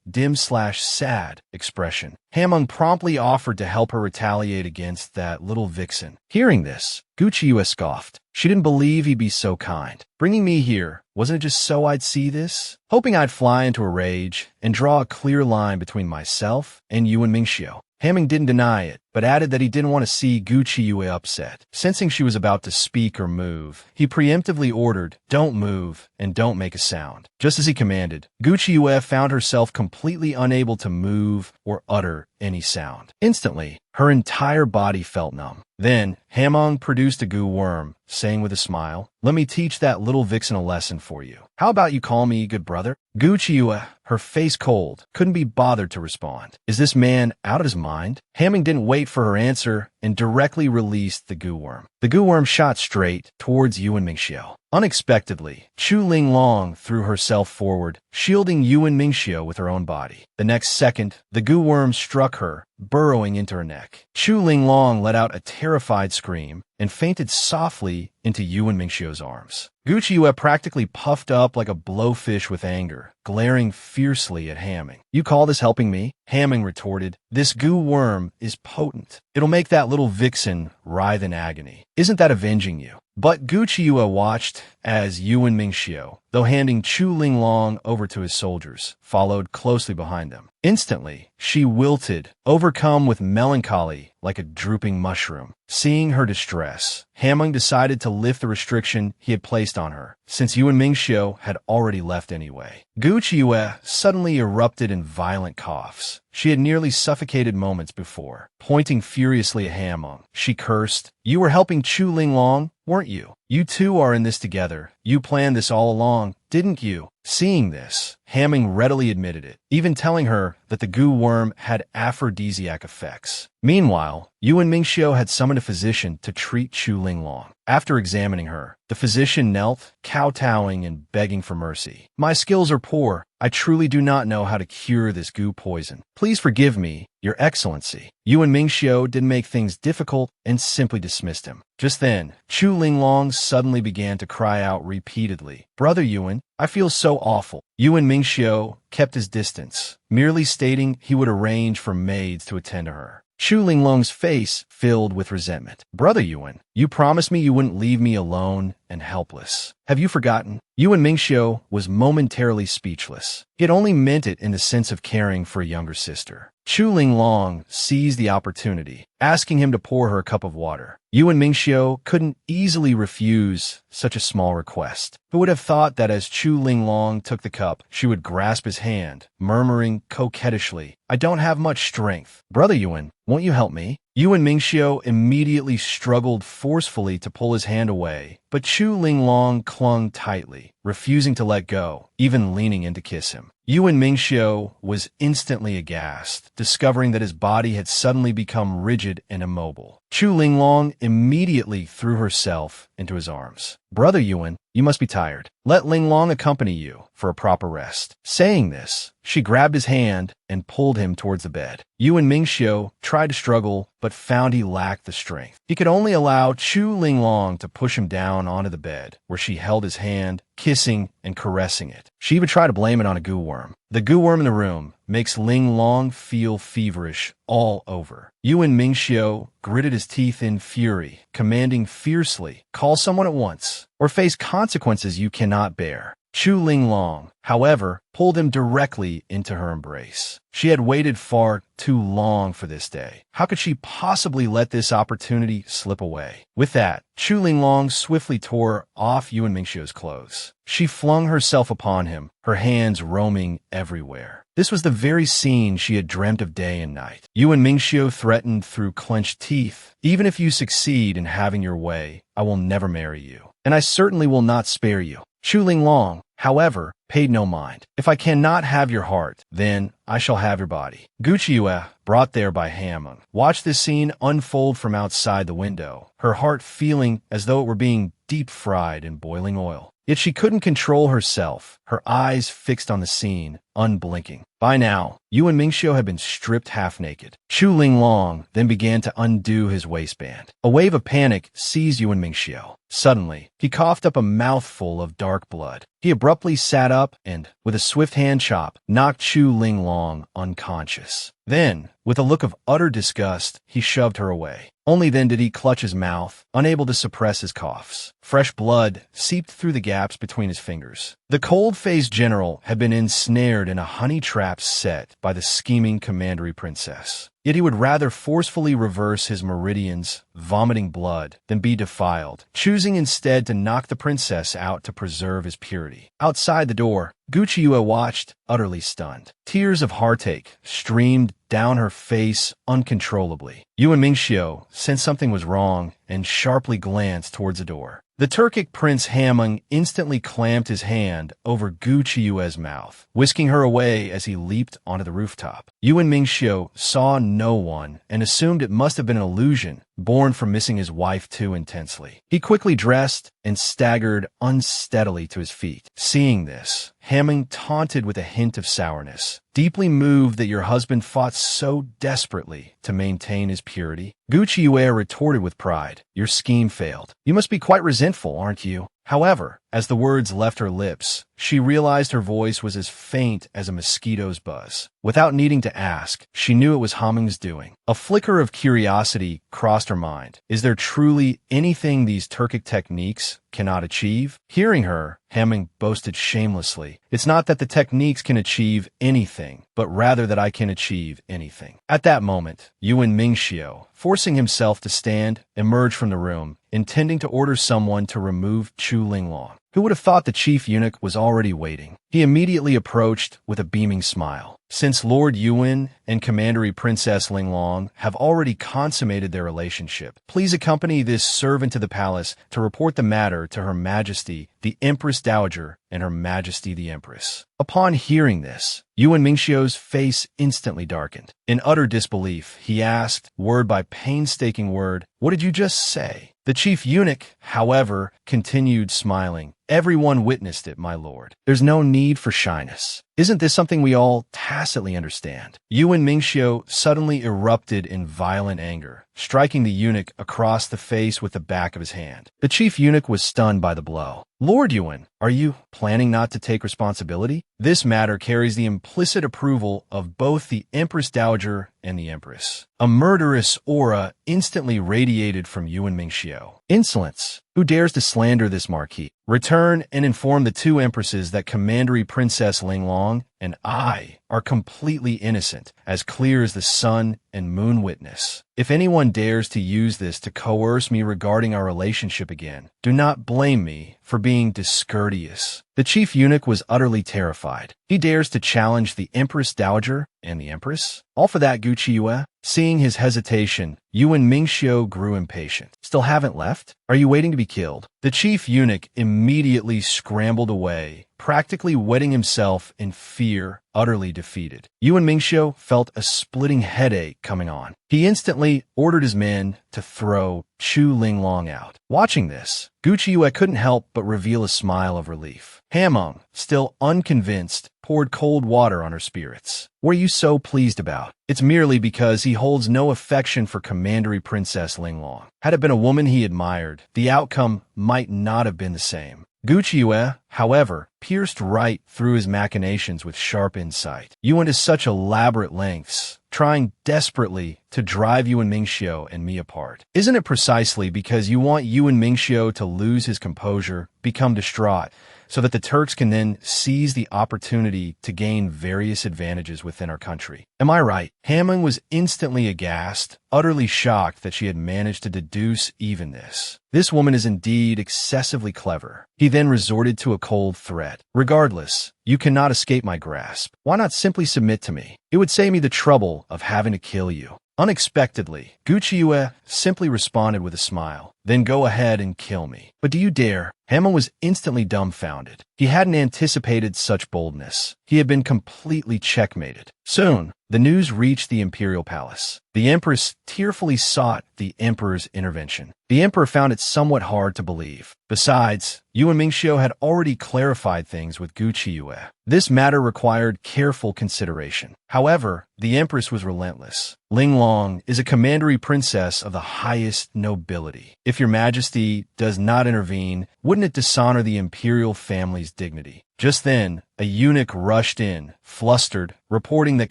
dim/sad expression. Hamming promptly offered to help her retaliate against that little vixen. Hearing this, Gu Qiue scoffed. She didn't believe he'd be so kind. "Bringing me here, wasn't it just so I'd see this?" Hoping I'd fly into a rage and draw a clear line between myself and Yuan Mingxiu. Hamming didn't deny it, but added that he didn't want to see Gu Qiue upset. Sensing she was about to speak or move, he preemptively ordered, "Don't move and don't make a sound." Just as he commanded, Gu Qiue found herself completely unable to move or utter any sound. Instantly, her entire body felt numb. Then, Hamming produced a goo worm, saying with a smile, "Let me teach that little vixen a lesson for you. How about you call me good brother?" Gu Qiue, her face cold, couldn't be bothered to respond. Is this man out of his mind? Hamming didn't wait for her answer and directly released the goo worm. The goo worm shot straight towards Yuan Mingxiu. Unexpectedly, Chu Linglong threw herself forward, shielding Yuan Mingxiu with her own body. The next second, the goo worm struck her, burrowing into her neck. Chu Linglong let out a terrified scream and fainted softly into Yuan Mingxiu's arms. Gu Qiue practically puffed up like a blowfish with anger, glaring fiercely at Hamming. "You call this helping me?" Hamming retorted. "This goo worm is potent. It'll make that little vixen writhe in agony. Isn't that avenging you?" But Gu Qiue watched as Yuan Mingxiu, though handing Chu Linglong over to his soldiers, followed closely behind them. Instantly, she wilted, overcome with melancholy like a drooping mushroom. Seeing her distress, Hamming decided to lift the restriction he had placed on her, since Yuan Mingxiu had already left anyway. Gu Qiue suddenly erupted in violent coughs. She had nearly suffocated moments before. Pointing furiously at Hamming, she cursed, "You were helping Chu Linglong, weren't you? You two are in this together. You planned this all along, didn't you?" Seeing this, Hamming readily admitted it, even telling her that the goo worm had aphrodisiac effects. Meanwhile, Yuan Mingxiu had summoned a physician to treat Chu Linglong. After examining her, the physician knelt, kowtowing and begging for mercy. "My skills are poor. I truly do not know how to cure this goo poison. Please forgive me, Your Excellency." Yuan Mingxiu didn't make things difficult and simply dismissed him. Just then, Chu Linglong suddenly began to cry out repeatedly, "Brother Yuan, I feel so awful." Yuan Mingxiu kept his distance, merely stating he would arrange for maids to attend to her. Chu Linglong's face filled with resentment. "Brother Yuan, you promised me you wouldn't leave me alone and helpless. Have you forgotten? Yuan Mingxiu was momentarily speechless. He had only meant it in the sense of caring for a younger sister. Chu Linglong seized the opportunity, asking him to pour her a cup of water. Yuan Mingxiu couldn't easily refuse such a small request. Who would have thought that as Chu Linglong took the cup, she would grasp his hand, murmuring coquettishly, "I don't have much strength. Brother Yuan, won't you help me?" Yuan Mingxiu immediately struggled forcefully to pull his hand away, but Chu Linglong clung tightly, refusing to let go, even leaning in to kiss him. Yuan Mingxiu was instantly aghast, discovering that his body had suddenly become rigid and immobile. Chu Linglong immediately threw herself into his arms. "Brother Yuan, you must be tired. Let Linglong accompany you for a proper rest." Saying this, she grabbed his hand and pulled him towards the bed. Yuan Mingxiu tried to struggle, but found he lacked the strength. He could only allow Chu Linglong to push him down onto the bed, where she held his hand, kissing and caressing it. She even tried to blame it on a goo worm. The goo worm in the room makes Linglong feel feverish all over. Yuan Mingxiu gritted his teeth in fury, commanding fiercely, "Call someone at once, or face consequences you cannot bear." Chu Linglong, however, pulled him directly into her embrace. She had waited far too long for this day. How could she possibly let this opportunity slip away? With that, Chu Linglong swiftly tore off Yuan Mingxiu's clothes. She flung herself upon him, her hands roaming everywhere. This was the very scene she had dreamt of day and night. Yuan Mingxiu threatened through clenched teeth, "Even if you succeed in having your way, I will never marry you, and I certainly will not spare you." Chu Linglong, however, paid no mind. "If I cannot have your heart, then I shall have your body." Guqiue, brought there by Hamon, watched this scene unfold from outside the window, her heart feeling as though it were being deep-fried in boiling oil. Yet she couldn't control herself, her eyes fixed on the scene, unblinking. By now, Yuan Mingxiu had been stripped half-naked. Chu Linglong then began to undo his waistband. A wave of panic seized Yuan Mingxiu. Suddenly, he coughed up a mouthful of dark blood. He abruptly sat up and, with a swift hand chop, knocked Chu Linglong unconscious. Then, with a look of utter disgust, he shoved her away. Only then did he clutch his mouth, unable to suppress his coughs. Fresh blood seeped through the gaps between his fingers. The cold-faced general had been ensnared in a honey trap set by the scheming commandery princess. Yet he would rather forcefully reverse his meridians, vomiting blood, than be defiled, choosing instead to knock the princess out to preserve his purity. Outside the door, Guqiue watched, utterly stunned. Tears of heartache streamed down her face uncontrollably. Yuan Mingxiu sensed something was wrong and sharply glanced towards the door. The Turkic Prince Hamon instantly clamped his hand over Guqiue's mouth, whisking her away as he leaped onto the rooftop. Yuan Mingxiu saw no one and assumed it must have been an illusion, born from missing his wife too intensely. He quickly dressed and staggered unsteadily to his feet. Seeing this, Hamon taunted with a hint of sourness. "Deeply moved that your husband fought so desperately to maintain his purity?" Guqiue retorted with pride, "Your scheme failed. You must be quite resentful, aren't you?" However, as the words left her lips, she realized her voice was as faint as a mosquito's buzz. Without needing to ask, she knew it was Haming's doing. A flicker of curiosity crossed her mind. Is there truly anything these Turkic techniques cannot achieve? Hearing her, Haming boasted shamelessly, "It's not that the techniques can achieve anything, but rather that I can achieve anything." At that moment, Yuan Mingxiu, forcing himself to stand, emerged from the room, intending to order someone to remove Chu Linglong. Who would have thought the chief eunuch was already waiting? He immediately approached with a beaming smile. Since Lord Yuan and Commandery Princess Linglong have already consummated their relationship, please accompany this servant to the palace to report the matter to Her Majesty, the Empress Dowager, and Her Majesty the Empress. Upon hearing this, Yuan Mingxiu's face instantly darkened. In utter disbelief, he asked, word by painstaking word, "What did you just say?" The chief eunuch, however, continued smiling. "Everyone witnessed it, my lord. There's no need for shyness. Isn't this something we all tacitly understand?" Yuan Mingxiu suddenly erupted in violent anger, striking the eunuch across the face with the back of his hand. The chief eunuch was stunned by the blow. "Lord Yuan, are you planning not to take responsibility? This matter carries the implicit approval of both the Empress Dowager and the Empress." A murderous aura instantly radiated from Yuan Mingxiu. "Insolence! Who dares to slander this marquis? Return and inform the two empresses that Commandery Princess Linglong and I are completely innocent, as clear as the sun and moon witness. If anyone dares to use this to coerce me regarding our relationship again, do not blame me for being discourteous. The chief eunuch was utterly terrified. He dares to challenge the Empress Dowager and the Empress? All for that, Gucci Yue? Seeing his hesitation, Yuan Mingxiu grew impatient. Still haven't left? Are you waiting to be killed? The chief eunuch immediately scrambled away, practically wetting himself in fear, utterly defeated. Yuan Mingxiu felt a splitting headache coming on. He instantly ordered his men to throw Chu Linglong out. Watching this, Gucci Yue couldn't help but reveal a smile of relief. Hamong, still unconvinced, poured cold water on her spirits. What are you so pleased about? It's merely because he holds no affection for Commandery Princess Linglong. Had it been a woman he admired, the outcome might not have been the same. Gucci Yue, however, pierced right through his machinations with sharp insight. You went to such elaborate lengths, trying desperately to drive Yuan Mingxiu and me apart. Isn't it precisely because you want Yuan Mingxiu to lose his composure, become distraught, so that the Turks can then seize the opportunity to gain various advantages within our country? Am I right? Hamon was instantly aghast, utterly shocked that she had managed to deduce even this. This woman is indeed excessively clever. He then resorted to a cold threat. Regardless, you cannot escape my grasp. Why not simply submit to me? It would save me the trouble of having to kill you. Unexpectedly, Gucci Yue simply responded with a smile. Then go ahead and kill me. But do you dare? Hamon was instantly dumbfounded. He hadn't anticipated such boldness. He had been completely checkmated. Soon, the news reached the imperial palace. The empress tearfully sought the emperor's intervention. The emperor found it somewhat hard to believe. Besides, Yuan Mingxiu had already clarified things with Gucci Yue. This matter required careful consideration. However, the empress was relentless. Linglong is a commandery princess of the highest nobility. If your majesty does not intervene, wouldn't it dishonor the imperial family's dignity? Just then, a eunuch rushed in, flustered, reporting that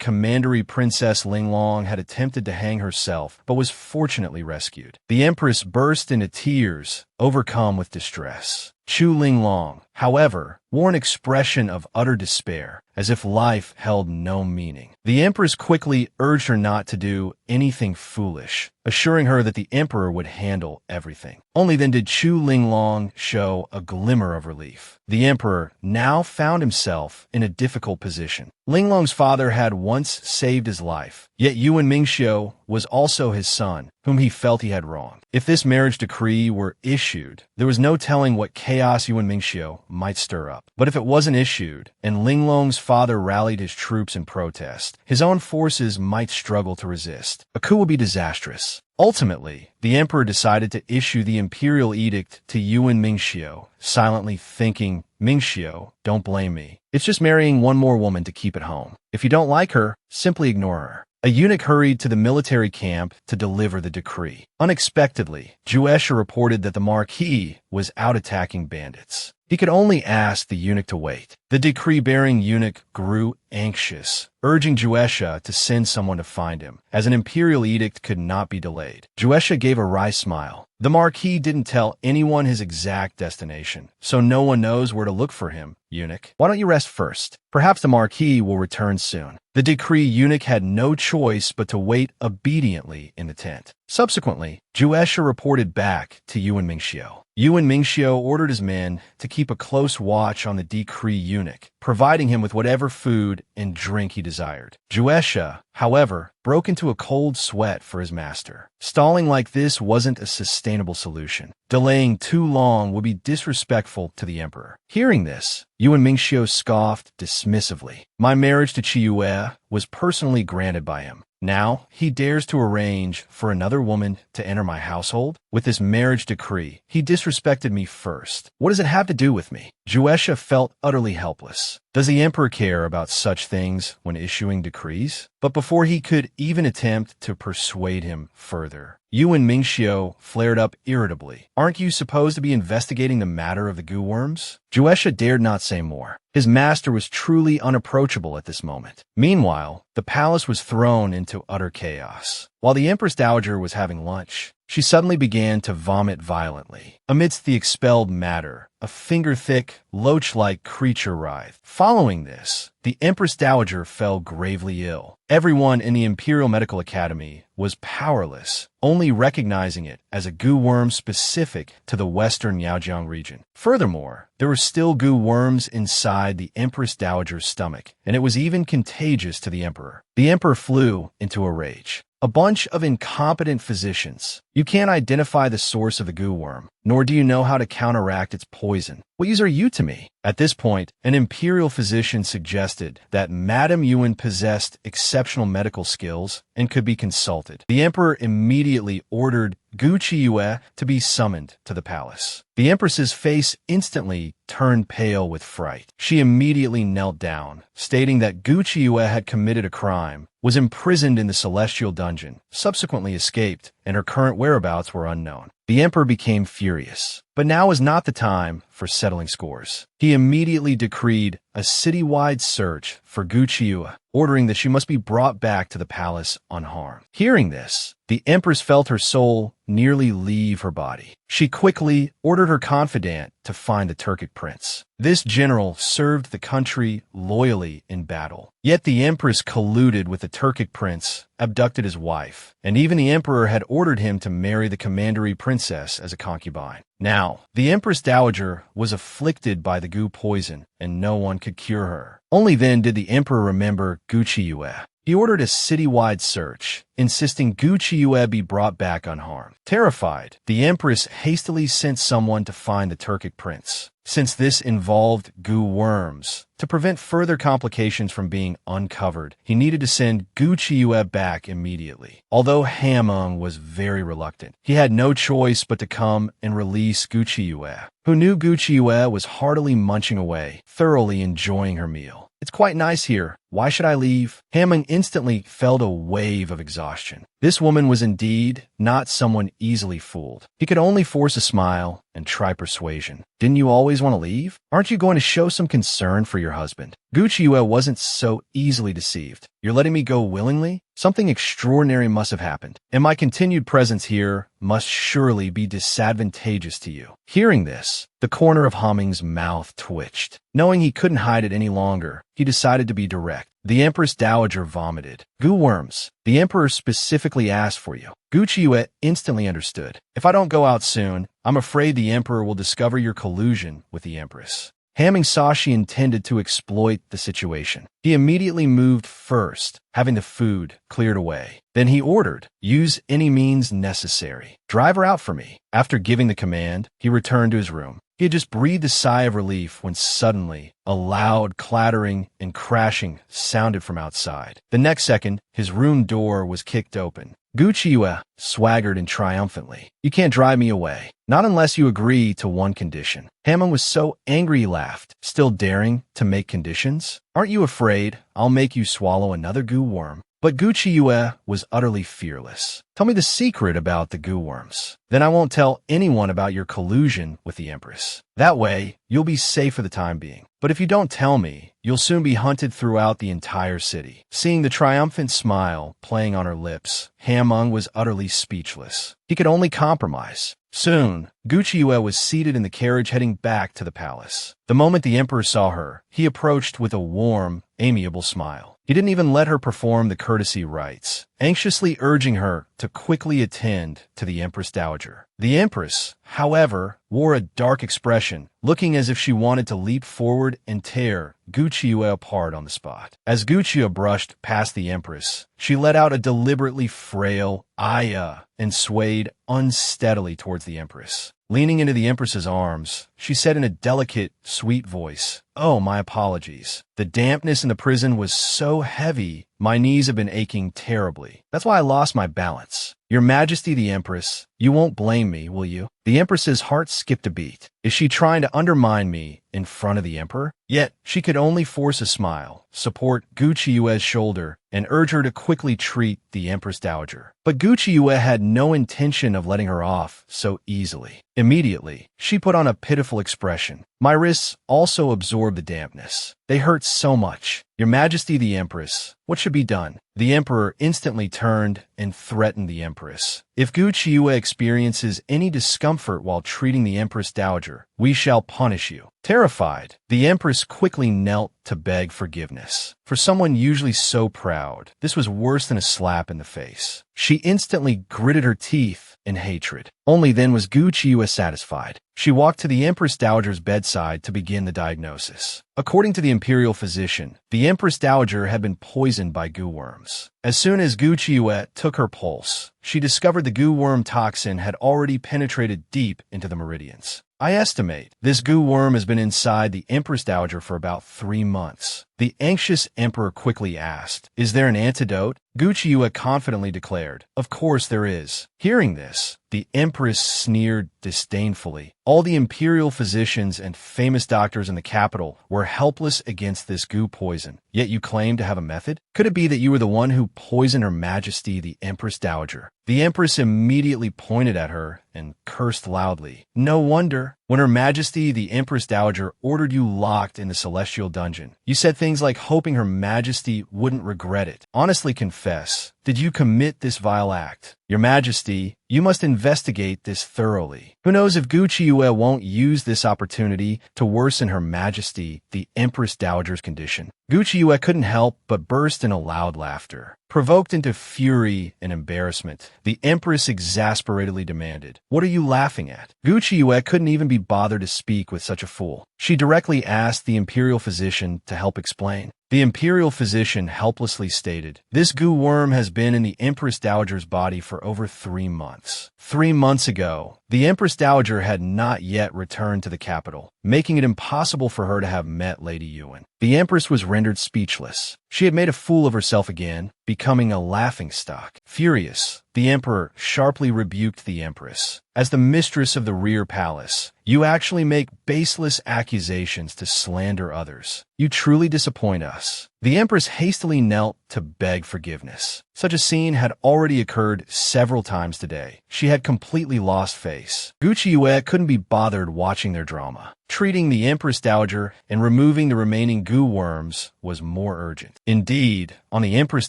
Commandery Princess Linglong had attempted to hang herself, but was fortunately rescued. The empress burst into tears, overcome with distress. Chu Linglong, however, wore an expression of utter despair, as if life held no meaning. The empress quickly urged her not to do anything foolish, assuring her that the emperor would handle everything. Only then did Chu Linglong show a glimmer of relief. The emperor now found himself in a difficult position. Linglong's father had once saved his life, yet Yuan Mingxiu was also his son, whom he felt he had wronged. If this marriage decree were issued, there was no telling what chaos Yuan Mingxiu might stir up. But if it wasn't issued, and Linglong's father rallied his troops in protest, his own forces might struggle to resist. A coup would be disastrous. Ultimately, the emperor decided to issue the imperial edict to Yuan Mingxiu, silently thinking, Mingxiu, don't blame me. It's just marrying one more woman to keep at home. If you don't like her, simply ignore her. A eunuch hurried to the military camp to deliver the decree. Unexpectedly, Juesha reported that the marquis was out attacking bandits. He could only ask the eunuch to wait. The decree-bearing eunuch grew anxious, urging Juesha to send someone to find him, as an imperial edict could not be delayed. Juesha gave a wry smile. The marquis didn't tell anyone his exact destination, so no one knows where to look for him, eunuch. Why don't you rest first? Perhaps the marquis will return soon. The decree eunuch had no choice but to wait obediently in the tent. Subsequently, Juesha reported back to Yuan Mingxiu. Yuan Mingxiu ordered his men to keep a close watch on the decree eunuch, providing him with whatever food and drink he desired. Juesha, however, broke into a cold sweat for his master. Stalling like this wasn't a sustainable solution. Delaying too long would be disrespectful to the emperor. Hearing this, Yuan Mingxiu scoffed dismissively. My marriage to Qi Yue was personally granted by him. Now, he dares to arrange for another woman to enter my household? With this marriage decree, he disrespected me first. What does it have to do with me? Juesha felt utterly helpless. Does the emperor care about such things when issuing decrees? But before he could even attempt to persuade him further, Yuan Mingxiu flared up irritably. Aren't you supposed to be investigating the matter of the goo worms? Juesha dared not say more. His master was truly unapproachable at this moment. Meanwhile, the palace was thrown into utter chaos. While the Empress Dowager was having lunch, she suddenly began to vomit violently. Amidst the expelled matter, a finger-thick, loach-like creature writhed. Following this, the Empress Dowager fell gravely ill. Everyone in the Imperial Medical Academy was powerless, only recognizing it as a goo worm specific to the western Yaojiang region. Furthermore, there were still goo worms inside the Empress Dowager's stomach, and it was even contagious to the Emperor. The Emperor flew into a rage. A bunch of incompetent physicians. You can't identify the source of the goo worm, nor do you know how to counteract its poison. What use are you to me? At this point, an imperial physician suggested that Madame Yuan possessed exceptional medical skills and could be consulted. The emperor immediately ordered Gu Qiyue to be summoned to the palace. The empress's face instantly turned pale with fright. She immediately knelt down, stating that Gu Qiyue had committed a crime, was imprisoned in the celestial dungeon, subsequently escaped, and her current whereabouts were unknown. The emperor became furious, but now was not the time for settling scores. He immediately decreed a citywide search for Gu Qiyue, ordering that she must be brought back to the palace unharmed. Hearing this, the empress felt her soul nearly leave her body. She quickly ordered her confidant to find the Turkic prince. This general served the country loyally in battle. Yet the empress colluded with the Turkic prince, abducted his wife, and even the emperor had ordered him to marry the commandery princess as a concubine. Now, the Empress Dowager was afflicted by the goo poison, and no one could cure her. Only then did the emperor remember Gu Qiyue. He ordered a citywide search, insisting Gu Qiyue be brought back unharmed. Terrified, the empress hastily sent someone to find the Turkic prince. Since this involved goo worms, to prevent further complications from being uncovered, he needed to send Gu Qiyue back immediately. Although Hamung was very reluctant, he had no choice but to come and release Gu Qiyue, who knew Gu Qiyue was heartily munching away, thoroughly enjoying her meal. It's quite nice here. Why should I leave? Hamung instantly felt a wave of exhaustion. This woman was indeed not someone easily fooled. He could only force a smile and try persuasion. Didn't you always want to leave? Aren't you going to show some concern for your husband? Gu Qiyue wasn't so easily deceived. You're letting me go willingly? Something extraordinary must have happened, and my continued presence here must surely be disadvantageous to you. Hearing this, the corner of Hamung's mouth twitched. Knowing he couldn't hide it any longer, he decided to be direct. The Empress Dowager vomited. Goo worms. The Emperor specifically asked for you. Gu Qiyue instantly understood. If I don't go out soon, I'm afraid the Emperor will discover your collusion with the Empress. Hamung saw she intended to exploit the situation. He immediately moved first, having the food cleared away. Then he ordered, use any means necessary. Drive her out for me. After giving the command, he returned to his room. He had just breathed a sigh of relief when suddenly a loud clattering and crashing sounded from outside. The next second, his room door was kicked open. Gu Qiyue swaggered in triumphantly. You can't drive me away. Not unless you agree to one condition. Hamung was so angry he laughed, still daring to make conditions. Aren't you afraid I'll make you swallow another goo worm? But Gu Qiyue was utterly fearless. Tell me the secret about the goo worms. Then I won't tell anyone about your collusion with the Empress. That way, you'll be safe for the time being. But if you don't tell me, you'll soon be hunted throughout the entire city. Seeing the triumphant smile playing on her lips, Hamung was utterly speechless. He could only compromise. Soon, Gu Qiyue was seated in the carriage heading back to the palace. The moment the emperor saw her, he approached with a warm, amiable smile. He didn't even let her perform the courtesy rites, anxiously urging her to quickly attend to the Empress Dowager. The Empress, however, wore a dark expression, looking as if she wanted to leap forward and tear Gu Qiyue apart on the spot. As Gu Qiyue brushed past the Empress, she let out a deliberately frail "Aya" and swayed unsteadily towards the Empress. Leaning into the Empress's arms, she said in a delicate, sweet voice, "Oh, my apologies. The dampness in the prison was so heavy, my knees have been aching terribly. That's why I lost my balance. Your Majesty the Empress, you won't blame me, will you?" The Empress's heart skipped a beat. Is she trying to undermine me in front of the Emperor? Yet, she could only force a smile, support Gu Qiyue's shoulder, and urge her to quickly treat the Empress Dowager. But Gu Qiyue had no intention of letting her off so easily. Immediately, she put on a pitiful expression. My wrists also absorbed the dampness. They hurt so much. Your Majesty the Empress, what should be done? The emperor instantly turned and threatened the empress. If Gu Qiue experiences any discomfort while treating the empress dowager, we shall punish you. Terrified, the empress quickly knelt to beg forgiveness. For someone usually so proud, this was worse than a slap in the face. She instantly gritted her teeth in hatred. Only then was Gu Qiue satisfied. She walked to the Empress Dowager's bedside to begin the diagnosis. According to the imperial physician, the Empress Dowager had been poisoned by goo worms. As soon as Gu Qiue took her pulse, she discovered the goo worm toxin had already penetrated deep into the meridians. I estimate this goo worm has been inside the Empress Dowager for about 3 months. The anxious emperor quickly asked, "Is there an antidote?" Gu Qiue confidently declared, "Of course there is." Hearing this, the empress sneered disdainfully. All the imperial physicians and famous doctors in the capital were helpless against this goo poison, yet you claim to have a method? Could it be that you were the one who poisoned Her Majesty the Empress Dowager? The empress immediately pointed at her and cursed loudly. No wonder. When Her Majesty the Empress Dowager ordered you locked in the celestial dungeon, you said things like hoping Her Majesty wouldn't regret it. Honestly confess, did you commit this vile act? Your Majesty, you must investigate this thoroughly. Who knows if Gu Qiue won't use this opportunity to worsen Her Majesty the Empress Dowager's condition. Gu Qiue couldn't help but burst into loud laughter. Provoked into fury and embarrassment, the empress exasperatedly demanded, "What are you laughing at?" Gu Qiue couldn't even be bothered to speak with such a fool. She directly asked the imperial physician to help explain. The imperial physician helplessly stated, "This goo worm has been in the Empress Dowager's body for over 3 months. 3 months ago, the Empress Dowager had not yet returned to the capital, making it impossible for her to have met Lady Yuan." The empress was rendered speechless. She had made a fool of herself again, becoming a laughingstock. Furious, the emperor sharply rebuked the empress. "As the mistress of the rear palace, you actually make baseless accusations to slander others. You truly disappoint us." The empress hastily knelt to beg forgiveness. Such a scene had already occurred several times today. She had completely lost face. Gu Qiue couldn't be bothered watching their drama. Treating the Empress Dowager and removing the remaining goo worms was more urgent. Indeed, on the Empress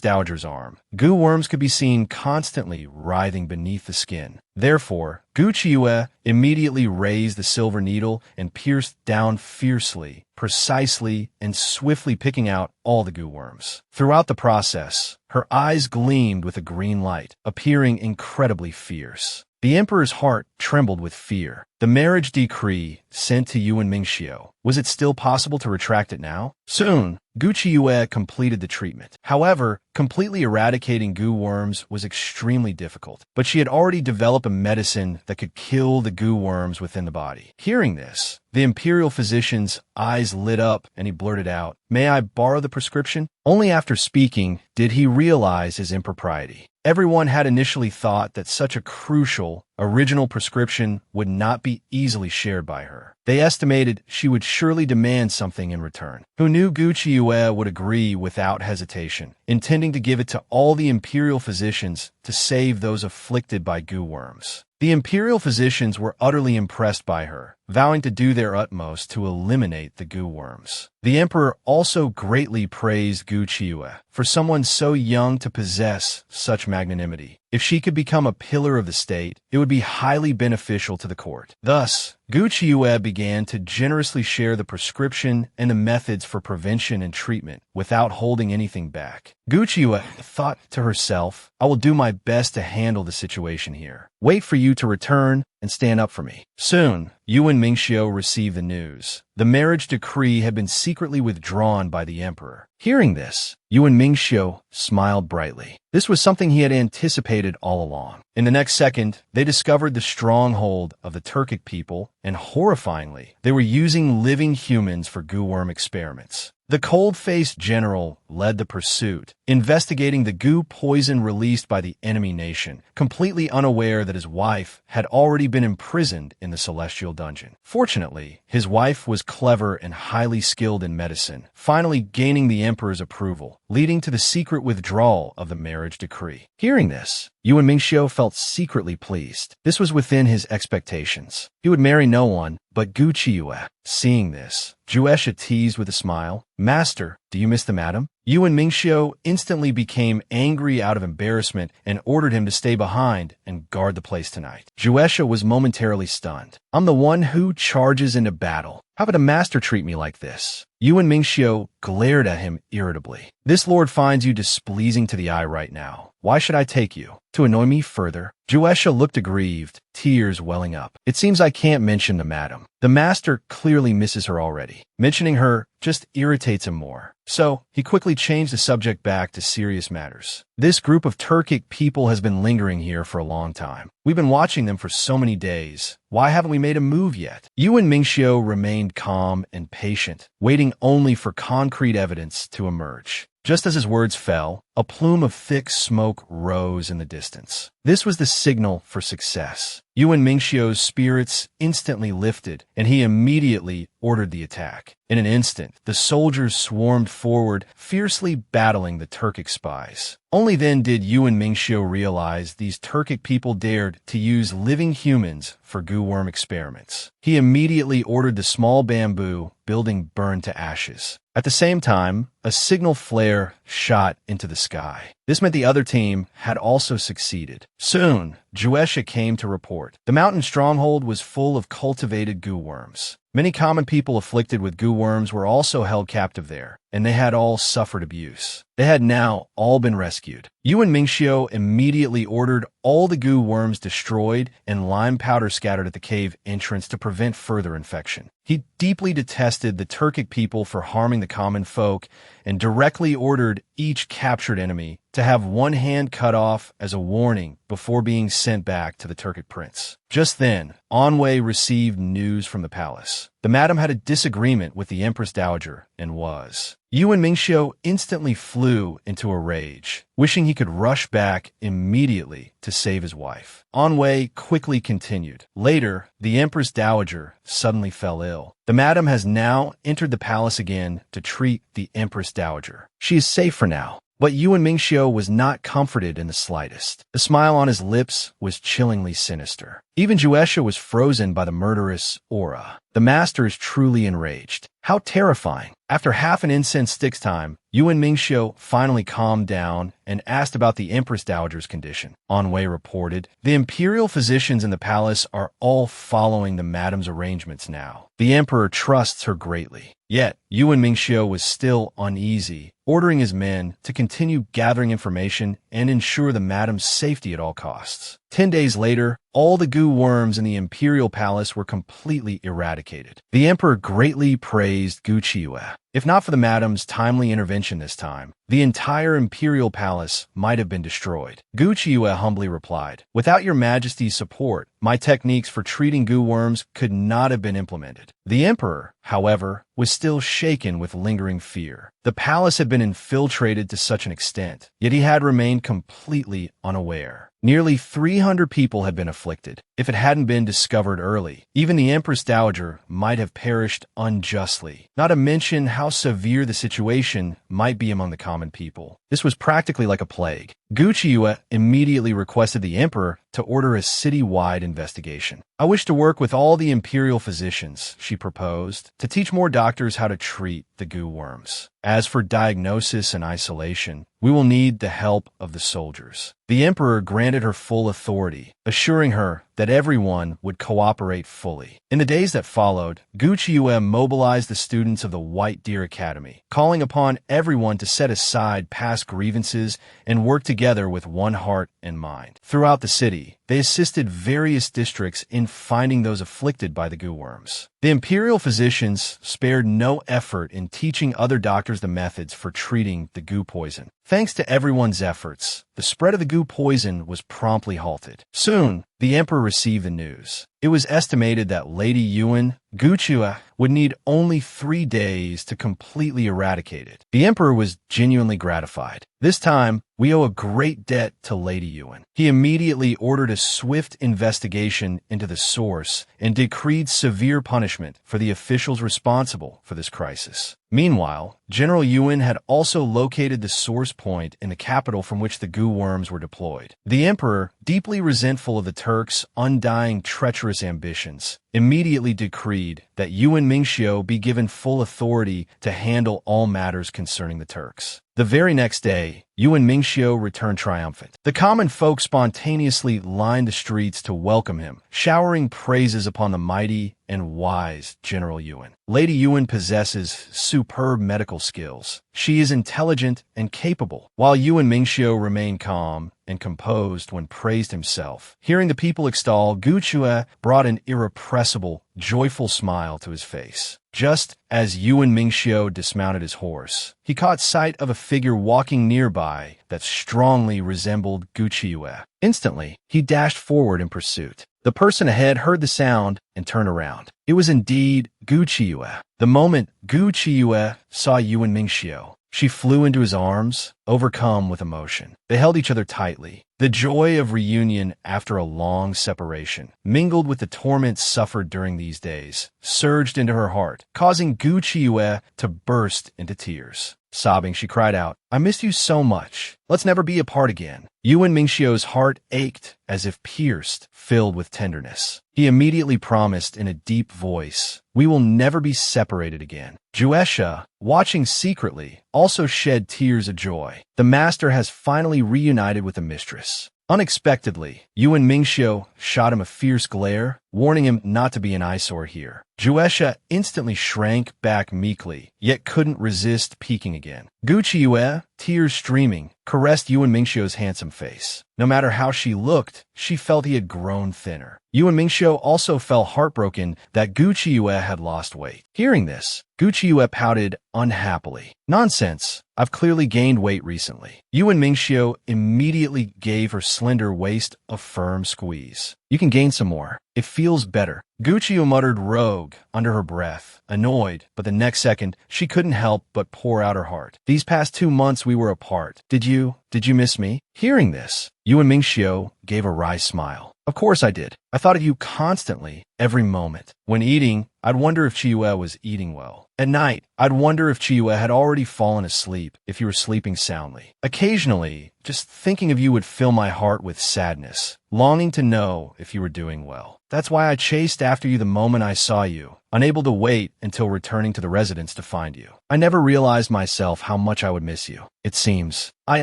Dowager's arm, goo worms could be seen constantly writhing beneath the skin. Therefore, Gu Qiue immediately raised the silver needle and pierced down fiercely, precisely, and swiftly picking out all the goo worms. Throughout the process, her eyes gleamed with a green light, appearing incredibly fierce. The emperor's heart trembled with fear. The marriage decree sent to Yuan Mingxiu, was it still possible to retract it now? Soon, Gu Qiue completed the treatment. However, completely eradicating goo worms was extremely difficult, but she had already developed a medicine that could kill the goo worms within the body. Hearing this, the imperial physician's eyes lit up and he blurted out, "May I borrow the prescription?" Only after speaking did he realize his impropriety. Everyone had initially thought that such a crucial, original prescription would not be easily shared by her. They estimated she would surely demand something in return. Who knew Gu Qiue would agree without hesitation, intending to give it to all the imperial physicians to save those afflicted by goo worms. The imperial physicians were utterly impressed by her, vowing to do their utmost to eliminate the goo worms. The emperor also greatly praised Gu Qiue for someone so young to possess such magnanimity. If she could become a pillar of the state, it would be highly beneficial to the court. Thus, Gu Qiue began to generously share the prescription and the methods for prevention and treatment without holding anything back. Gu Qiue thought to herself, "I will do my best to handle the situation here. Wait for you to return and stand up for me." Soon, Yuan Mingxiu received the news. The marriage decree had been secretly withdrawn by the emperor. Hearing this, Yuan Mingxiu smiled brightly. This was something he had anticipated all along. In the next second, they discovered the stronghold of the Turkic people, and horrifyingly, they were using living humans for goo worm experiments. The cold-faced general led the pursuit, investigating the goo poison released by the enemy nation, completely unaware that his wife had already been imprisoned in the celestial dungeon. Fortunately, his wife was clever and highly skilled in medicine, finally gaining the emperor's approval, leading to the secret withdrawal of the marriage decree. Hearing this, Yuan Mingxiu felt secretly pleased. This was within his expectations. He would marry no one but Gu Qiue. Seeing this, Juesha teased with a smile, "Master, do you miss the madam?" Yuan Mingxiu instantly became angry out of embarrassment and ordered him to stay behind and guard the place tonight. Juesha was momentarily stunned. I'm the one who charges into battle. How would a master treat me like this? Yuan Mingxiu glared at him irritably. This lord finds you displeasing to the eye right now. Why should I take you? To annoy me further? Juesha looked aggrieved, tears welling up. It seems I can't mention the madam. The master clearly misses her already. Mentioning her just irritates him more. So, he quickly changed the subject back to serious matters. This group of Turkic people has been lingering here for a long time. We've been watching them for so many days. Why haven't we made a move yet? Yuan Mingxiu remained calm and patient, waiting only for concrete evidence to emerge. Just as his words fell, a plume of thick smoke rose in the distance. This was the signal for success. Yuan Mingxiu's spirits instantly lifted, and he immediately ordered the attack. In an instant, the soldiers swarmed forward, fiercely battling the Turkic spies. Only then did Yuan Mingxiu realize these Turkic people dared to use living humans for goo worm experiments. He immediately ordered the small bamboo building burned to ashes. At the same time, a signal flare shot into the sky. This meant the other team had also succeeded. Soon, Juesha came to report. The mountain stronghold was full of cultivated goo worms. Many common people afflicted with goo worms were also held captive there, and they had all suffered abuse. They had now all been rescued. Yuan Mingxiu immediately ordered all the goo worms destroyed and lime powder scattered at the cave entrance to prevent further infection. He deeply detested the Turkic people for harming the common folk and directly ordered each captured enemy to have one hand cut off as a warning before being sent back to the Turkic prince. Just then, Anwei received news from the palace. The madam had a disagreement with the Empress Dowager and was. Yuan Mingxiu instantly flew into a rage, wishing he could rush back immediately to save his wife. Anwei quickly continued. Later, the Empress Dowager suddenly fell ill. The madam has now entered the palace again to treat the Empress Dowager. She is safe for now. But Yuan Mingxiu was not comforted in the slightest. The smile on his lips was chillingly sinister. Even Juesha was frozen by the murderous aura. The master is truly enraged. How terrifying. After half an incense stick's time, Yuan Mingxiu finally calmed down and asked about the Empress Dowager's condition. Anwei reported, the imperial physicians in the palace are all following the madam's arrangements now. The emperor trusts her greatly. Yet, Yuan Mingxiu was still uneasy, ordering his men to continue gathering information and ensure the madam's safety at all costs. 10 days later, all the goo worms in the imperial palace were completely eradicated. The emperor greatly praised Gu Qiyu. If not for the madam's timely intervention this time, the entire imperial palace might have been destroyed. Gu Qiyu humbly replied, without your majesty's support, my techniques for treating goo worms could not have been implemented. The emperor, however, was still shaken with lingering fear. The palace had been infiltrated to such an extent, yet he had remained completely unaware. Nearly 300 people had been afflicted. If it hadn't been discovered early, even the Empress Dowager might have perished unjustly, not to mention how severe the situation might be among the common people. This was practically like a plague. Gu Qiyu immediately requested the emperor to order a city-wide investigation. I wish to work with all the imperial physicians, she proposed, to teach more doctors how to treat the goo worms. As for diagnosis and isolation, we will need the help of the soldiers. The emperor granted her full authority, assuring her that everyone would cooperate fully. In the days that followed, Gu Qiyu mobilized the students of the White Deer Academy, calling upon everyone to set aside past grievances and work together with one heart and mind. Throughout the city, they assisted various districts in finding those afflicted by the goo worms. The imperial physicians spared no effort in teaching other doctors the methods for treating the goo poison. Thanks to everyone's efforts, the spread of the goo poison was promptly halted. Soon, the emperor received the news. It was estimated that Lady Yuan, Gu Qiyu, would need only 3 days to completely eradicate it. The emperor was genuinely gratified. This time, we owe a great debt to Lady Yuan. He immediately ordered a swift investigation into the source and decreed severe punishment for the officials responsible for this crisis. Meanwhile, General Yuan had also located the source point in the capital from which the goo worms were deployed. The emperor, deeply resentful of the Turks' undying treacherous ambitions, immediately decreed that Yuan Mingxiu be given full authority to handle all matters concerning the Turks. The very next day, Yuan Mingxiu returned triumphant. The common folk spontaneously lined the streets to welcome him, showering praises upon the mighty and wise General Yuan. Lady Yuan possesses superb medical skills. She is intelligent and capable, while Yuan Mingxiu remained calm and composed when praised himself. Hearing the people extol, Gu Chue brought an irrepressible, joyful smile to his face. Just as Yuan Mingxiu dismounted his horse, he caught sight of a figure walking nearby that strongly resembled Gu Chue. Instantly, he dashed forward in pursuit. The person ahead heard the sound and turned around. It was indeed Gu Chue. The moment Gu Chue saw Yuan Mingxiu, she flew into his arms, overcome with emotion. They held each other tightly. The joy of reunion after a long separation, mingled with the torments suffered during these days, surged into her heart, causing Gu Chue to burst into tears. Sobbing, she cried out, "I missed you so much. Let's never be apart again." Yuan Mingxiu's heart ached as if pierced, filled with tenderness. He immediately promised in a deep voice, "We will never be separated again." Juesha, watching secretly, also shed tears of joy. The master has finally reunited with the mistress. Unexpectedly, Yuan Mingxiu shot him a fierce glare, warning him not to be an eyesore here. Juesha instantly shrank back meekly, yet couldn't resist peeking again. Gu Chue, tears streaming, caressed Yuan Mingxiu's handsome face. No matter how she looked, she felt he had grown thinner. Yuan Mingxiu also felt heartbroken that Gu Chue had lost weight. Hearing this, Gu Chue pouted unhappily. "Nonsense. I've clearly gained weight recently." Yuan Mingxiu immediately gave her slender waist a firm squeeze. "You can gain some more. It feels better." Gu Chue muttered rogue under her breath, annoyed, but the next second, she couldn't help but pour out her heart. "These past 2 months we were apart. Did you miss me?" Hearing this, Yuan Mingxiu gave a wry smile. "Of course I did. I thought of you constantly, every moment. When eating, I'd wonder if Chue was eating well. At night, I'd wonder if Chue had already fallen asleep, if you were sleeping soundly. Occasionally, just thinking of you would fill my heart with sadness, longing to know if you were doing well. That's why I chased after you the moment I saw you, unable to wait until returning to the residence to find you. I never realized myself how much I would miss you. It seems I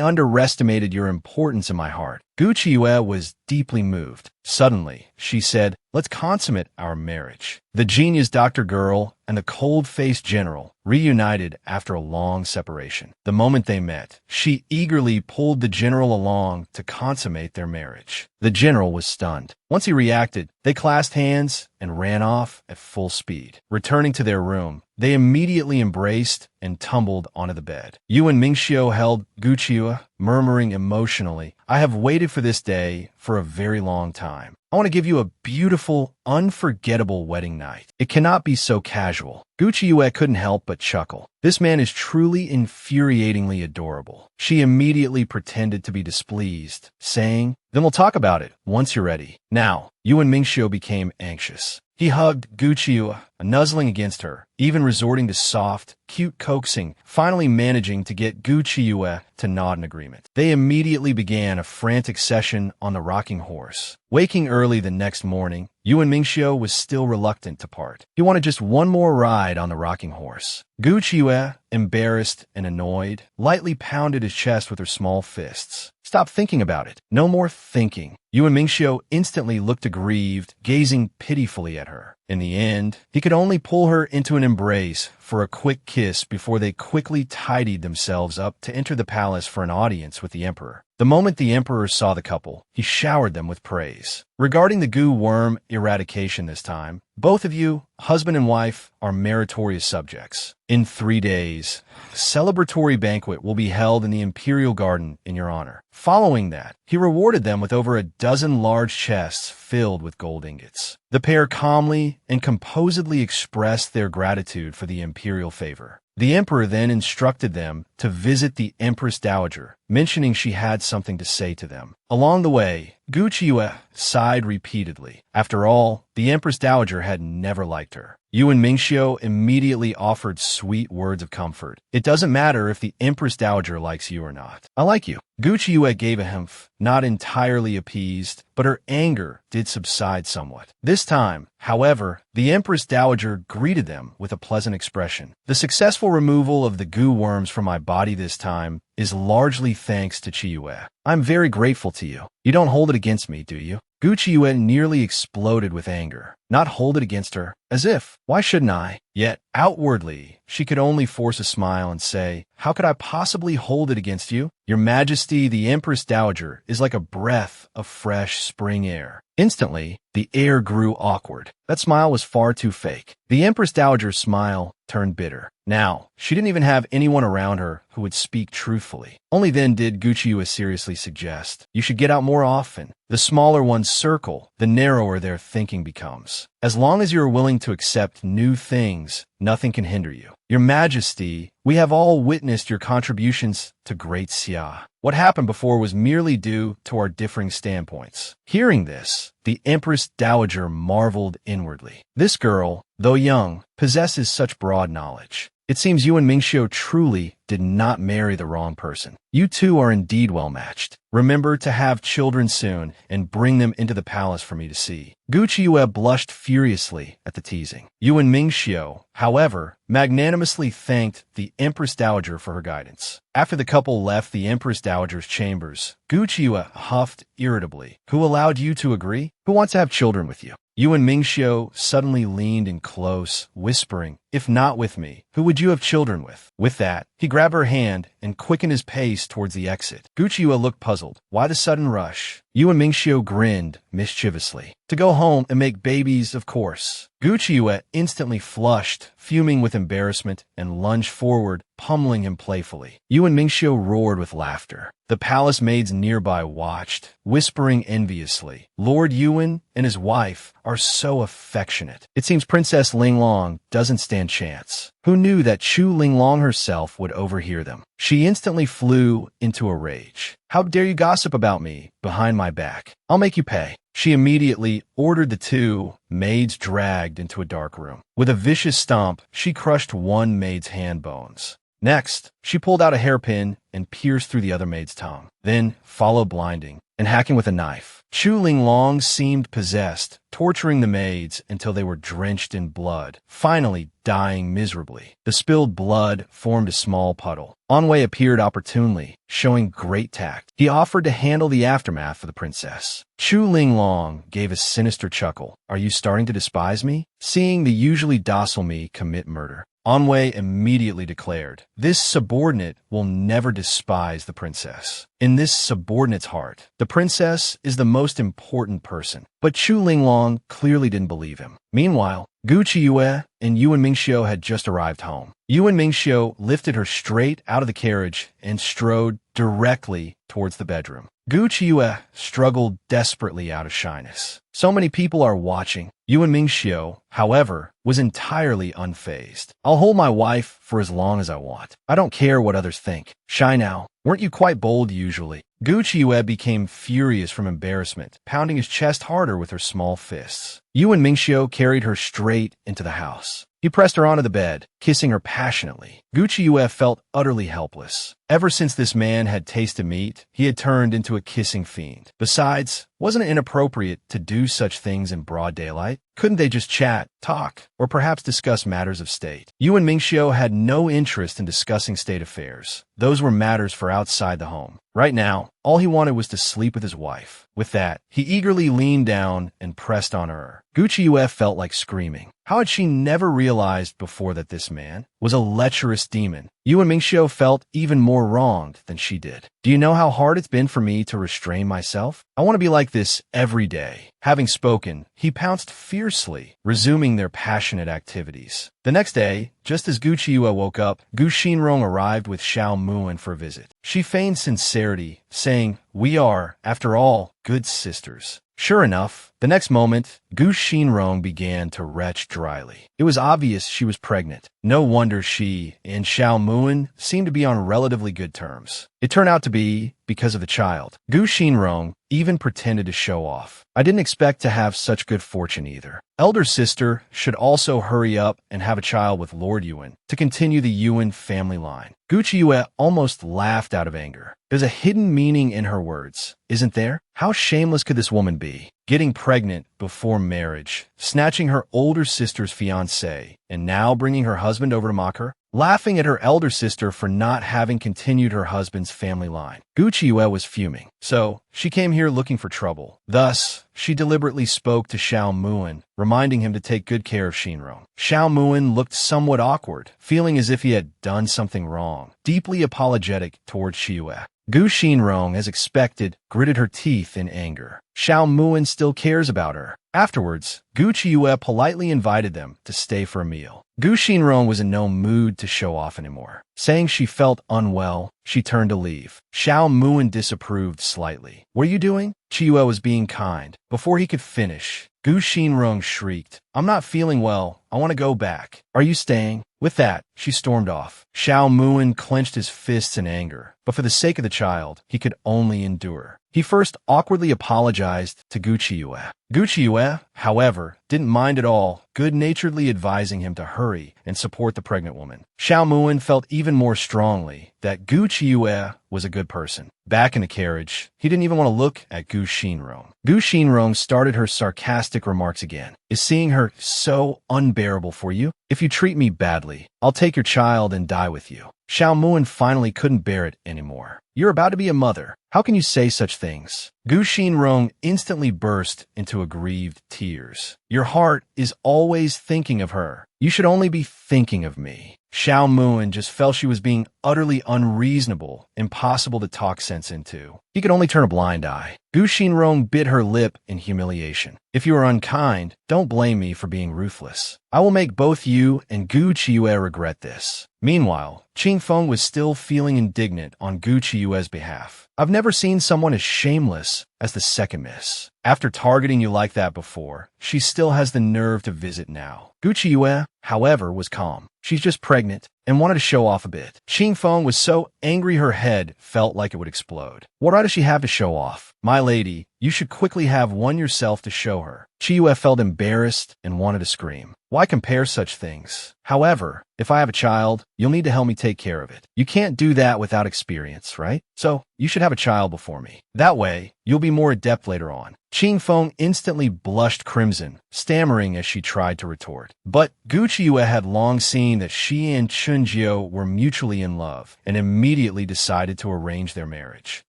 underestimated your importance in my heart." Gu Chue was deeply moved. Suddenly, she said, "Let's consummate our marriage." The genius doctor girl and the cold-faced general reunited after a long separation. The moment they met, she eagerly pulled the general along to consummate their marriage. The general was stunned. Once he reacted, they clasped hands and ran off at full speed. Returning to their room, they immediately embraced and tumbled onto the bed. Yuan Mingxiu held Gu Chue, murmuring emotionally, "I have waited for this day for a very long time. I want to give you a beautiful, unforgettable wedding night. It cannot be so casual." Gu Chue couldn't help but chuckle. This man is truly infuriatingly adorable. She immediately pretended to be displeased, saying, "Then we'll talk about it once you're ready." Now, Yuan Mingxiu became anxious. He hugged Gu Chue, nuzzling against her, even resorting to soft, cute coaxing, finally managing to get Gu Chue to nod in agreement. They immediately began a frantic session on the rocking horse. Waking early the next morning, Yuan Mingxiu was still reluctant to part. He wanted just one more ride on the rocking horse. Gu Chue, embarrassed and annoyed, lightly pounded his chest with her small fists. "Stop thinking about it. No more thinking." Yuan Mingxiu instantly looked aggrieved, gazing pitifully at her. In the end, he could only pull her into an embrace for a quick kiss before they quickly tidied themselves up to enter the palace for an audience with the emperor. The moment the emperor saw the couple, he showered them with praise. Regarding the goo worm eradication this time, both of you, husband and wife, are meritorious subjects. In 3 days, a celebratory banquet will be held in the imperial garden in your honor. Following that, he rewarded them with over a dozen large chests filled with gold ingots. The pair calmly and composedly expressed their gratitude for the imperial favor. The emperor then instructed them to visit the Empress Dowager, mentioning she had something to say to them. Along the way, Gu Chue sighed repeatedly. After all, the Empress Dowager had never liked her. Yuan Mingxiu immediately offered sweet words of comfort. "It doesn't matter if the Empress Dowager likes you or not. I like you." Gu Chue gave a humph, not entirely appeased, but her anger did subside somewhat. This time, however, the Empress Dowager greeted them with a pleasant expression. "The successful removal of the goo worms from my body this time is largely thanks to Chiyue. I'm very grateful to you. You don't hold it against me, do you? Gu Chiyue nearly exploded with anger. Not hold it against her? As if. Why shouldn't I? Yet, outwardly, she could only force a smile and say, how could I possibly hold it against you? Your Majesty, the Empress Dowager, is like a breath of fresh spring air. Instantly, the air grew awkward. That smile was far too fake. The Empress Dowager's smile turned bitter. Now, she didn't even have anyone around her who would speak truthfully. Only then did Gu Chiyue seriously suggest, you should get out more often. The smaller one's circle, the narrower their thinking becomes. As long as you are willing to accept new things, nothing can hinder you. Your Majesty, we have all witnessed your contributions to Great Xia. What happened before was merely due to our differing standpoints. Hearing this, the Empress Dowager marveled inwardly. This girl, though young, possesses such broad knowledge. It seems you and Mingxiu truly did not marry the wrong person. You two are indeed well matched. Remember to have children soon and bring them into the palace for me to see. Gu Chiyue blushed furiously at the teasing. You and Mingxiu, however, magnanimously thanked the Empress Dowager for her guidance. After the couple left the Empress Dowager's chambers, Gu Chiyue huffed irritably. Who allowed you to agree? Who wants to have children with you? You and Mingxiu suddenly leaned in close, whispering, if not with me, who would you have children with? With that, he grabbed her hand and quickened his pace towards the exit. Gu Chiyue looked puzzled. Why the sudden rush? You and Mingxiu grinned mischievously. To go home and make babies, of course. Gu Chiyue instantly flushed, fuming with embarrassment, and lunged forward, pummeling him playfully. You and Mingxiu roared with laughter. The palace maids nearby watched, whispering enviously. Lord Yuan and his wife are so affectionate. It seems Princess Linglong doesn't stand chance. Who knew that Chu Linglong herself would overhear them? She instantly flew into a rage. How dare you gossip about me behind my back? I'll make you pay. She immediately ordered the two maids dragged into a dark room. With a vicious stomp, she crushed one maid's hand bones. Next, she pulled out a hairpin and pierced through the other maid's tongue. Then, followed blinding and hacking with a knife. Chu Linglong seemed possessed, torturing the maids until they were drenched in blood, finally dying miserably. The spilled blood formed a small puddle. Anwei appeared opportunely, showing great tact. He offered to handle the aftermath for the princess. Chu Linglong gave a sinister chuckle. Are you starting to despise me? Seeing the usually docile me commit murder. Anwei immediately declared, this subordinate will never despise the princess. In this subordinate's heart, the princess is the most important person. But Chu Linglong clearly didn't believe him. Meanwhile, Gu Chiyue and Yuan Mingxiu had just arrived home. Yuan Mingxiu lifted her straight out of the carriage and strode directly towards the bedroom. Gu Chiyue struggled desperately out of shyness. So many people are watching. Yuan Mingxiu, however, was entirely unfazed. I'll hold my wife for as long as I want. I don't care what others think. Shy now. Weren't you quite bold usually? Gu Chiyue became furious from embarrassment, pounding his chest harder with her small fists. Yuan Mingxiu carried her straight into the house. He pressed her onto the bed, kissing her passionately. Gu Chiyue felt utterly helpless. Ever since this man had tasted meat, he had turned into a kissing fiend. Besides, wasn't it inappropriate to do such things in broad daylight? Couldn't they just chat, talk, or perhaps discuss matters of state? Yuan Mingxiu had no interest in discussing state affairs. Those were matters for outside the home. Right now, all he wanted was to sleep with his wife. With that, he eagerly leaned down and pressed on her. Gu Chiyue felt like screaming. How had she never realized before that this man was a lecherous demon? Yuan Mingxiu felt even more wronged than she did. Do you know how hard it's been for me to restrain myself? I want to be like this every day. Having spoken, he pounced fiercely, resuming their passionate activities. The next day, just as Gu Chiyue woke up, Gu Xinrong arrived with Xiao Muan for a visit. She feigned sincerity, saying, we are, after all, good sisters. Sure enough, the next moment, Gu Xinrong began to retch dryly. It was obvious she was pregnant. No wonder she and Xiao Muan seemed to be on relatively good terms. It turned out to be because of the child. Gu Xinrong even pretended to show off. I didn't expect to have such good fortune either. Elder sister should also hurry up and have a child with Lord Yuan to continue the Yuan family line. Gu Chiyue almost laughed out of anger. There's a hidden meaning in her words, isn't there? How shameless could this woman be? Getting pregnant before marriage, snatching her older sister's fiancé, and now bringing her husband over to mock her? laughing at her elder sister for not having continued her husband's family line. Gu Qiuyue was fuming. So, she came here looking for trouble. Thus, she deliberately spoke to Xiao Muan, reminding him to take good care of Shinrong. Xiao Muan looked somewhat awkward, feeling as if he had done something wrong, deeply apologetic towards Qiuyue. Gu Shinrong, as expected, gritted her teeth in anger. Xiao Muan still cares about her. Afterwards, Gu Qiuyue politely invited them to stay for a meal. Gu Shinrong was in no mood to show off anymore. Saying she felt unwell, she turned to leave. Xiao Muan disapproved slightly. "What are you doing?" Qiuyue was being kind. Before he could finish, Gu Shinrong shrieked, "I'm not feeling well. I want to go back. Are you staying?" With that, she stormed off. Xiao Muan clenched his fists in anger, but for the sake of the child, he could only endure. He first awkwardly apologized to Gu Qiuyue. Gu Qiuyue, however, didn't mind at all, good-naturedly advising him to hurry and support the pregnant woman. Xiao Muan felt even more strongly that Gu Qiuyue was a good person. Back in the carriage, he didn't even want to look at Gu Shinrong. Gu Shinrong started her sarcastic remarks again. "Is seeing her so unbearable for you? If you treat me badly, I'll take your child and die with you." Xiao Muan finally couldn't bear it anymore. "You're about to be a mother. How can you say such things?" Gu Shinrong instantly burst into aggrieved tears. "Your heart is always thinking of her. You should only be thinking of me." Xiao Muan just felt she was being utterly unreasonable, impossible to talk sense into. He could only turn a blind eye. Gu Shinrong bit her lip in humiliation. "If you are unkind, don't blame me for being ruthless. I will make both you and Gu Qiuyue regret this." Meanwhile, Qingfeng was still feeling indignant on Gu Qiuye's behalf. "I've never seen someone as shameless as the second miss. After targeting you like that before, she still has the nerve to visit now." Gu Qiuyue, however, was calm. She's just pregnant and wanted to show off a bit. Qingfeng was so angry her head felt like it would explode. "What right does she have to show off? My lady, you should quickly have one yourself to show her." Qiuyue felt embarrassed and wanted to scream. "Why compare such things? However, if I have a child, you'll need to help me take care of it. You can't do that without experience, right? So, you should have a child before me. That way, you'll be more adept later on." Qingfeng instantly blushed crimson, stammering as she tried to retort. But Gu Qiuyue had long seen that she and Chunjiu were mutually in love, and immediately decided to arrange their marriage.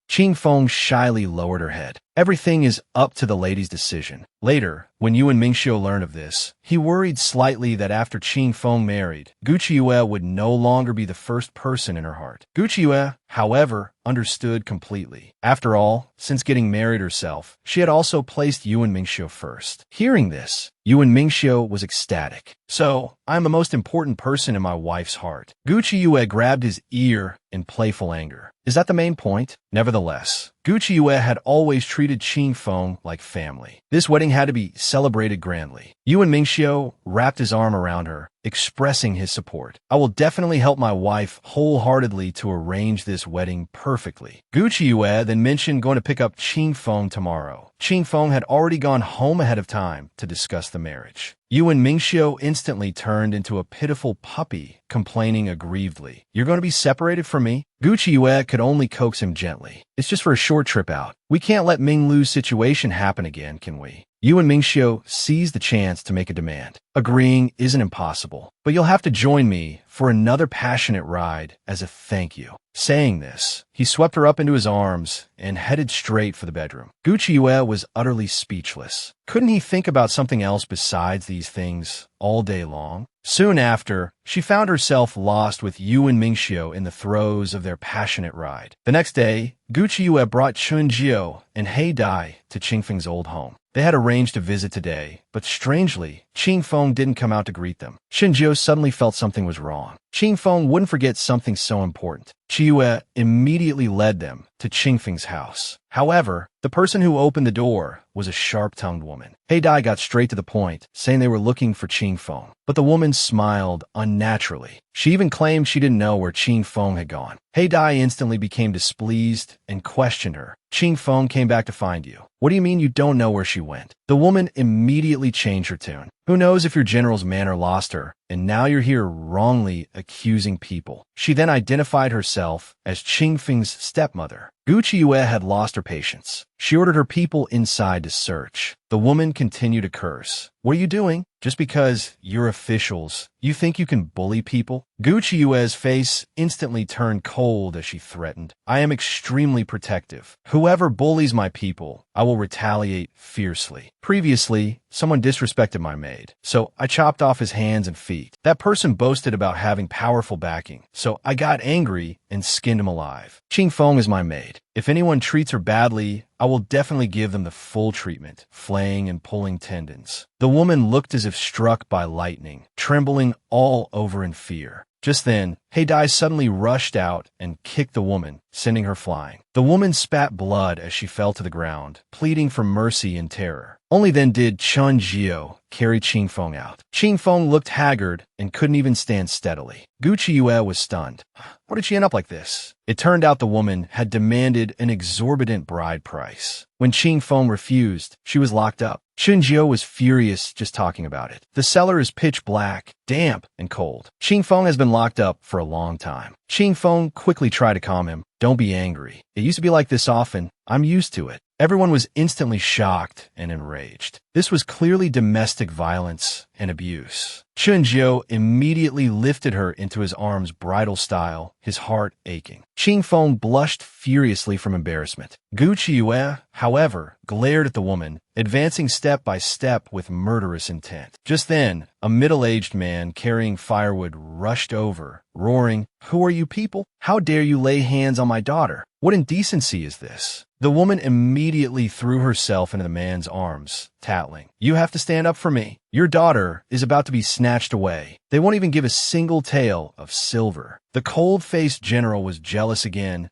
Qingfeng shyly lowered her head. "Everything is up to the lady's decision." Later, when Yuan Mingxiu learned of this, he worried slightly that after Qingfeng married, Gu Qiuyue would no longer be the first person in her heart. Gu Qiuyue, however, understood completely. After all, since getting married herself, she had also placed Yuan Mingxiu first. Hearing this, Yuan Mingxiu was ecstatic. "So, I'm the most important person in my wife's heart." Gu Qiuyue grabbed his ear in playful anger. Is that the main point? Nevertheless, Gu Qiuyue had always treated Qingfeng like family. This wedding had to be celebrated grandly. Yuan Mingxiu wrapped his arm around her, expressing his support. "I will definitely help my wife wholeheartedly to arrange this wedding perfectly." Gu Qiuyue then mentioned going to pick up Qingfeng tomorrow. Qingfeng had already gone home ahead of time to discuss the marriage. Yuan Mingxiu instantly turned into a pitiful puppy, complaining aggrievedly. "You're going to be separated from me?" Gu Qiuyue could only coax him gently. "It's just for a short trip out. We can't let Ming Lu's situation happen again, can we?" Yuan Mingxiu seized the chance to make a demand. "Agreeing isn't impossible, but you'll have to join me for another passionate ride as a thank you." Saying this, he swept her up into his arms and headed straight for the bedroom. Gu Qiuyue was utterly speechless. Couldn't he think about something else besides these things all day long? Soon after, she found herself lost with Yuan Mingxiu in the throes of their passionate ride. The next day, Gu Qiuyue brought Chunjiu and He Dai to Qingfeng's old home. They had arranged to visit today, but strangely, Qingfeng didn't come out to greet them. Chunjiu suddenly felt something was wrong. Qingfeng wouldn't forget something so important. Qiuyue immediately led them to Qingfeng's house. However, the person who opened the door was a sharp-tongued woman. He Dai got straight to the point, saying they were looking for Qingfeng. But the woman smiled unnaturally. She even claimed she didn't know where Qingfeng had gone. He Dai instantly became displeased and questioned her. "Qingfeng came back to find you. What do you mean you don't know where she went?" The woman immediately changed her tune. Who knows if your general's manner lost her, and now you're here wrongly accusing people. She then identified herself as Qingfeng's stepmother. Gu Qiuyue had lost her patience. She ordered her people inside to search. The woman continued to curse. What are you doing? Just because you're officials, you think you can bully people? Gu Qiuyue's face instantly turned cold as she threatened. I am extremely protective. Whoever bullies my people, I will retaliate fiercely. Previously, someone disrespected my maid, so I chopped off his hands and feet. That person boasted about having powerful backing, so I got angry and skinned him alive. Qingfeng is my maid. If anyone treats her badly, I will definitely give them the full treatment, flaying and pulling tendons. The woman looked as if struck by lightning, trembling all over in fear. Just then, Heidai suddenly rushed out and kicked the woman, sending her flying. The woman spat blood as she fell to the ground, pleading for mercy in terror. Only then did Chun Jio carry Qingfeng out. Qingfeng looked haggard and couldn't even stand steadily. Gu Qiuyue was stunned. Why did she end up like this? It turned out the woman had demanded an exorbitant bride price. When Qingfeng refused, she was locked up. Chun Jio was furious just talking about it. The cellar is pitch black, damp, and cold. Qingfeng has been locked up for a long time. Qingfeng quickly tried to calm him. Don't be angry. It used to be like this often. I'm used to it. Everyone was instantly shocked and enraged. This was clearly domestic violence and abuse. Chun Jio immediately lifted her into his arms bridal style, his heart aching. Qingfeng blushed furiously from embarrassment. Gu Qiuyue, however, glared at the woman, advancing step by step with murderous intent. Just then, a middle-aged man carrying firewood rushed over, roaring, "Who are you people? How dare you lay hands on my daughter? What indecency is this?" The woman immediately threw herself into the man's arms, tattling, "You have to stand up for me. Your daughter is about to be snatched away. They won't even give a single tael of silver." The cold-faced general was jealous again.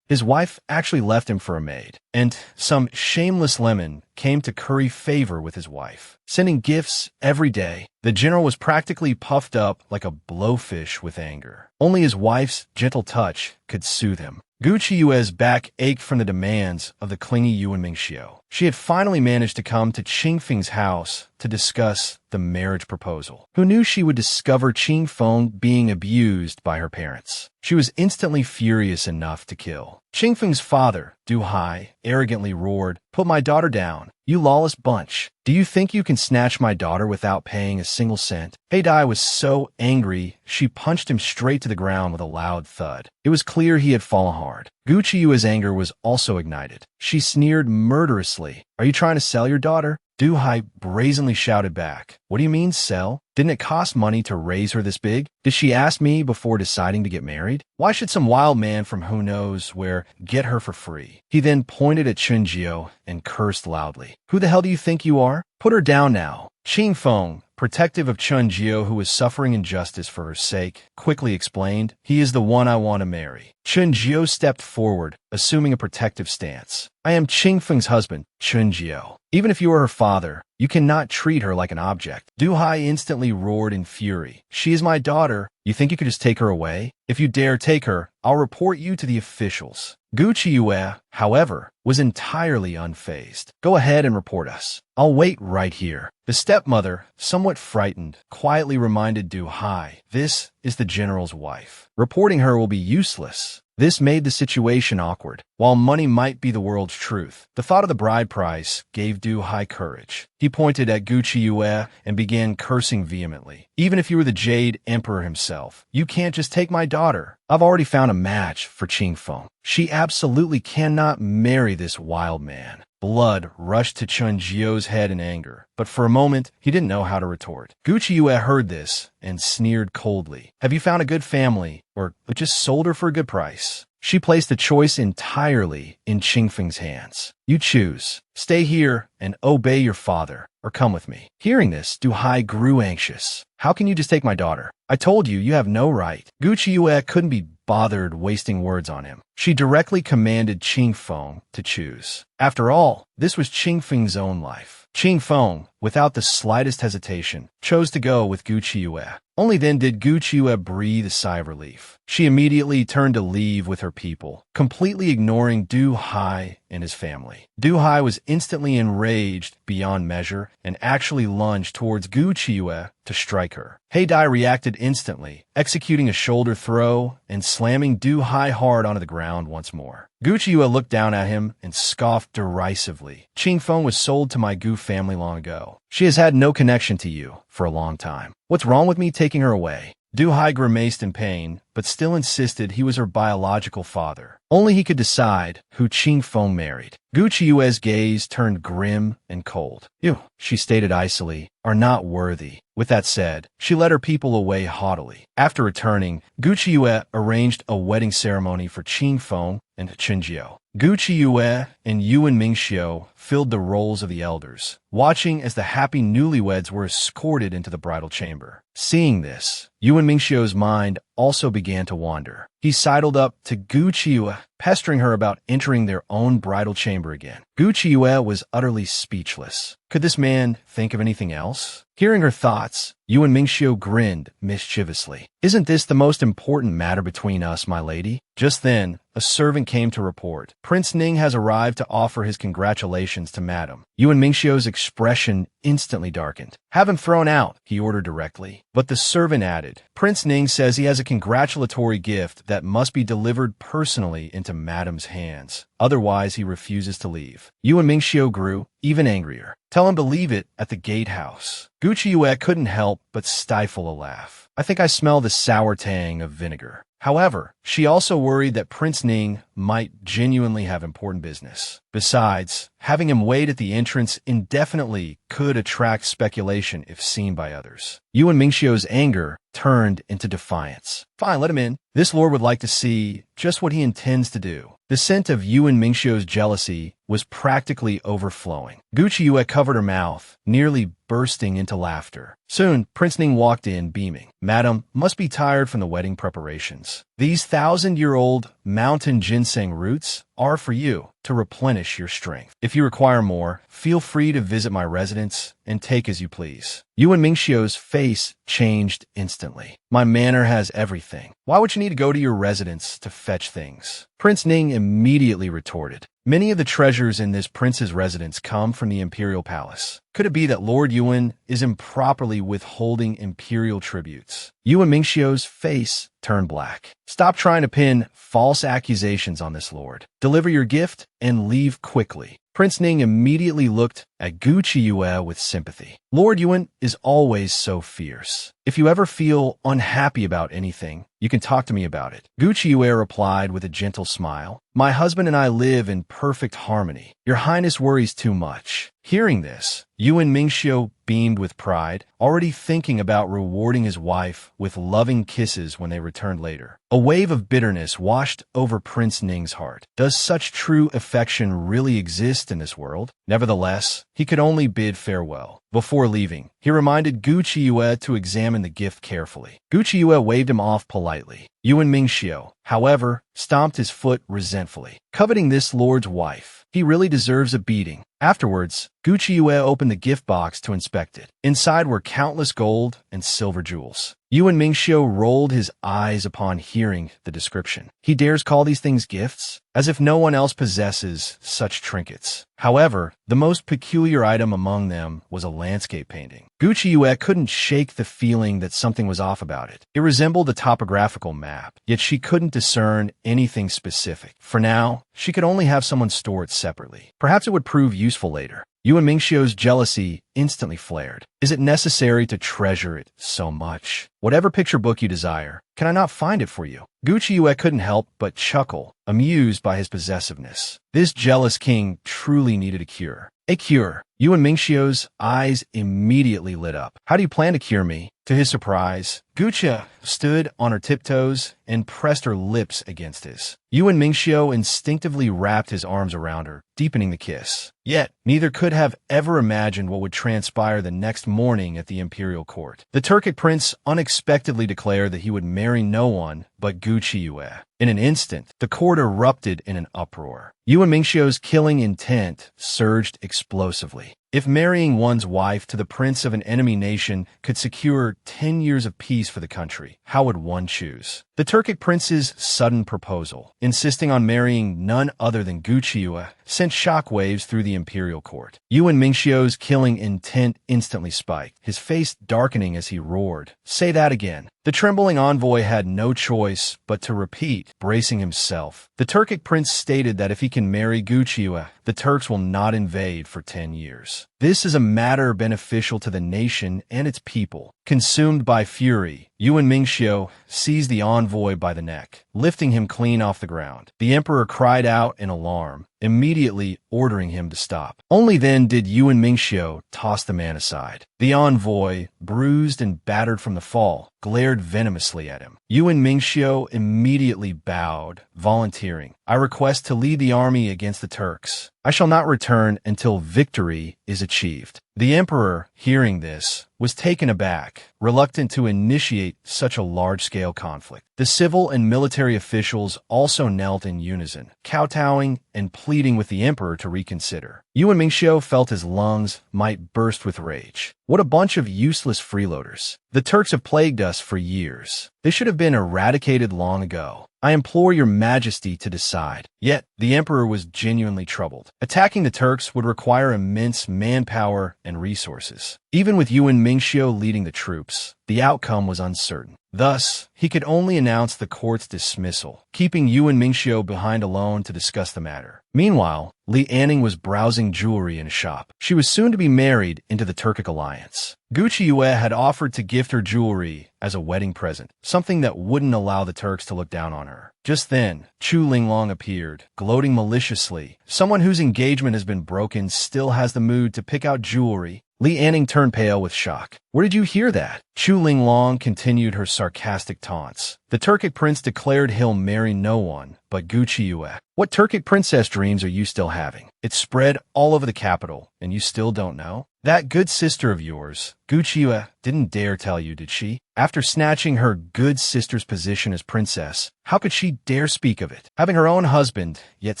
His wife actually left him for a maid, and some shameless lemon came to curry favor with his wife, sending gifts every day. The general was practically puffed up like a blowfish with anger. Only his wife's gentle touch could soothe him. Gu Qiuyue's back ached from the demands of the clingy Yuan Mingxiu. She had finally managed to come to Qingfeng's house to discuss the marriage proposal. Who knew she would discover Qingfeng being abused by her parents? She was instantly furious enough to kill. Qingfeng's father, Du Hai, arrogantly roared, "Put my daughter down, you lawless bunch. Do you think you can snatch my daughter without paying a single cent?" Heidai was so angry, she punched him straight to the ground with a loud thud. It was clear he had fallen hard. Gu Qiuyue's anger was also ignited. She sneered murderously. "Are you trying to sell your daughter?" Du Hai brazenly shouted back, "What do you mean, sell? Didn't it cost money to raise her this big? Did she ask me before deciding to get married? Why should some wild man from who knows where get her for free?" He then pointed at Chun Jio and cursed loudly. "Who the hell do you think you are? Put her down now." Qingfeng, protective of Chun Jio who was suffering injustice for her sake, quickly explained, "He is the one I want to marry." Chun Jio stepped forward, assuming a protective stance. "I am Qingfeng's husband, Chun Jio. Even if you are her father, you cannot treat her like an object." Du Hai instantly roared in fury. "She is my daughter. You think you could just take her away? If you dare take her, I'll report you to the officials." Gu Qiuyue, however, was entirely unfazed. "Go ahead and report us. I'll wait right here." The stepmother, somewhat frightened, quietly reminded Du Hai, "This is the general's wife. Reporting her will be useless." This made the situation awkward. While money might be the world's truth, the thought of the bride price gave Du Hai courage. He pointed at Gu Qiuyue and began cursing vehemently. "Even if you were the Jade Emperor himself, you can't just take my daughter. I've already found a match for Qingfeng. She absolutely cannot marry this wild man." Blood rushed to Chun Jio's head in anger, but for a moment, he didn't know how to retort. Gu Qiuyue heard this and sneered coldly. "Have you found a good family, or just sold her for a good price?" She placed the choice entirely in Qingfeng's hands. "You choose. Stay here and obey your father, or come with me." Hearing this, Du Hai grew anxious. "How can you just take my daughter? I told you, you have no right." Gu Qiuyue couldn't be bothered wasting words on him. She directly commanded Qing Feng to choose. After all, this was Qing Feng's own life. Qing Feng, without the slightest hesitation, chose to go with Gu Qiuyue. Only then did Gu Qiuyue breathe a sigh of relief. She immediately turned to leave with her people, completely ignoring Du Hai and his family. Du Hai was instantly enraged beyond measure and actually lunged towards Gu Qiuyue to strike her. He Dai reacted instantly, executing a shoulder throw and slamming Du Hai hard onto the ground once more. Gu Qiuyue looked down at him and scoffed derisively. Qing Feng was sold to my Gu family long ago. She has had no connection to you for a long time. What's wrong with me taking her away? Du Hai grimaced in pain, but still insisted he was her biological father. Only he could decide who Qing Feng married. Gu Qiuyue's gaze turned grim and cold. You, she stated icily, are not worthy. With that said, she led her people away haughtily. After returning, Gu Qiuyue arranged a wedding ceremony for Qing Feng and Chenjiao. Gu Qiuyue and Yuan Mingxiu filled the roles of the elders, watching as the happy newlyweds were escorted into the bridal chamber. Seeing this, Yuan Mingxiu's mind also began to wander. He sidled up to Gu Qiuyue, pestering her about entering their own bridal chamber again. Gu Qiuyue was utterly speechless. Could this man think of anything else? Hearing her thoughts, Yuan Mingxiu grinned mischievously. Isn't this the most important matter between us, my lady? Just then, a servant came to report. Prince Ning has arrived to offer his congratulations to Madam. Yuan Mingxiu's expression instantly darkened. Have him thrown out, he ordered directly. But the servant added, Prince Ning says he has a congratulatory gift that must be delivered personally into Madam's hands. Otherwise, he refuses to leave. Yuan Mingxiu grew even angrier. Tell him to leave it at the gatehouse. Gu Qiuyue couldn't help but stifle a laugh. I think I smell the sour tang of vinegar. However, she also worried that Prince Ning might genuinely have important business. Besides, having him wait at the entrance indefinitely could attract speculation if seen by others. Yuan Mingxiu's anger turned into defiance. Fine, let him in. This lord would like to see just what he intends to do. The scent of Yuan Mingxiu's jealousy was practically overflowing. Gu Qiuyue covered her mouth, nearly bursting into laughter. Soon, Prince Ning walked in, beaming. Madam must be tired from the wedding preparations. These 1,000-year-old mountain ginseng roots are for you to replenish your strength. If you require more, feel free to visit my residence and take as you please. Yuan Mingxiu's face changed instantly. My manor has everything. Why would you need to go to your residence to fetch things? Prince Ning immediately retorted. Many of the treasures in this prince's residence come from the imperial palace. Could it be that Lord Yuan is improperly withholding imperial tributes? Yuan Mingxiu's face turned black. Stop trying to pin false accusations on this lord. Deliver your gift and leave quickly. Prince Ning immediately looked at Gu Qiuyue with sympathy. Lord Yuan is always so fierce. If you ever feel unhappy about anything, you can talk to me about it. Gu Qiuyue replied with a gentle smile. My husband and I live in perfect harmony. Your Highness worries too much. Hearing this, Yuan Mingxiu beamed with pride, already thinking about rewarding his wife with loving kisses when they returned later. A wave of bitterness washed over Prince Ning's heart. Does such true affection really exist in this world? Nevertheless, he could only bid farewell. Before leaving, he reminded Gu Qiuyue to examine the gift carefully. Gu Qiuyue waved him off politely. Yuan Mingxiu, however, stomped his foot resentfully. Coveting this lord's wife, he really deserves a beating. Afterwards, Gu Qiuyue opened the gift box to inspect it. Inside were countless gold and silver jewels. Yuan Mingxiu rolled his eyes upon hearing the description. He dares call these things gifts? As if no one else possesses such trinkets. However, the most peculiar item among them was a landscape painting. Gu Qiuyue couldn't shake the feeling that something was off about it. It resembled a topographical map, yet she couldn't discern anything specific. For now, she could only have someone store it separately. Perhaps it would prove useful later. Yuan Mingxiu's jealousy instantly flared. Is it necessary to treasure it so much? Whatever picture book you desire, can I not find it for you? Gu Qiuyue couldn't help but chuckle, amused by his possessiveness. This jealous king truly needed a cure. A cure. Yuan Mingxiu's eyes immediately lit up. How do you plan to cure me? To his surprise, Guqia stood on her tiptoes and pressed her lips against his. Yuan Mingxiu instinctively wrapped his arms around her, deepening the kiss. Yet, neither could have ever imagined what would transpire the next morning at the imperial court. The Turkic prince unexpectedly declared that he would marry no one but Guqia. In an instant, the court erupted in an uproar. Yuan Mingxiu's killing intent surged explosively. If marrying one's wife to the prince of an enemy nation could secure 10 years of peace for the country, how would one choose? The Turkic prince's sudden proposal, insisting on marrying none other than Guqia, sent shockwaves through the imperial court. Yuan Mingxiu's killing intent instantly spiked, his face darkening as he roared. Say that again. The trembling envoy had no choice but to repeat, bracing himself. The Turkic prince stated that if he can marry Guqia, the Turks will not invade for 10 years. This is a matter beneficial to the nation and its people. Consumed by fury, Yuan Mingxiu seized the envoy by the neck, lifting him clean off the ground. The emperor cried out in alarm, immediately ordering him to stop. Only then did Yuan Mingxiu toss the man aside. The envoy, bruised and battered from the fall, glared venomously at him. Yuan Mingxiu immediately bowed, volunteering, I request to lead the army against the Turks. I shall not return until victory is achieved. The emperor, hearing this, was taken aback, reluctant to initiate such a large-scale conflict. The civil and military officials also knelt in unison, kowtowing and pleading with the emperor to reconsider. Yuan Mingxiu felt his lungs might burst with rage. What a bunch of useless freeloaders. The Turks have plagued us for years. They should have been eradicated long ago. I implore your majesty to decide. Yet, the emperor was genuinely troubled. Attacking the Turks would require immense manpower and resources. Even with Yuan Mingxiu leading the troops, the outcome was uncertain. Thus, he could only announce the court's dismissal, keeping Yuan Mingxiu behind alone to discuss the matter. Meanwhile, Li Anning was browsing jewelry in a shop. She was soon to be married into the Turkic alliance. Guqia had offered to gift her jewelry as a wedding present, something that wouldn't allow the Turks to look down on her. Just then, Chu Linglong appeared, gloating maliciously. Someone whose engagement has been broken still has the mood to pick out jewelry. Li Anning turned pale with shock. Where did you hear that? Chu Linglong continued her sarcastic taunts. The Turkic prince declared he'll marry no one but Guqia. What Turkic princess dreams are you still having? It's spread all over the capital, and you still don't know? That good sister of yours, Guqia, didn't dare tell you, did she? After snatching her good sister's position as princess, how could she dare speak of it? Having her own husband, yet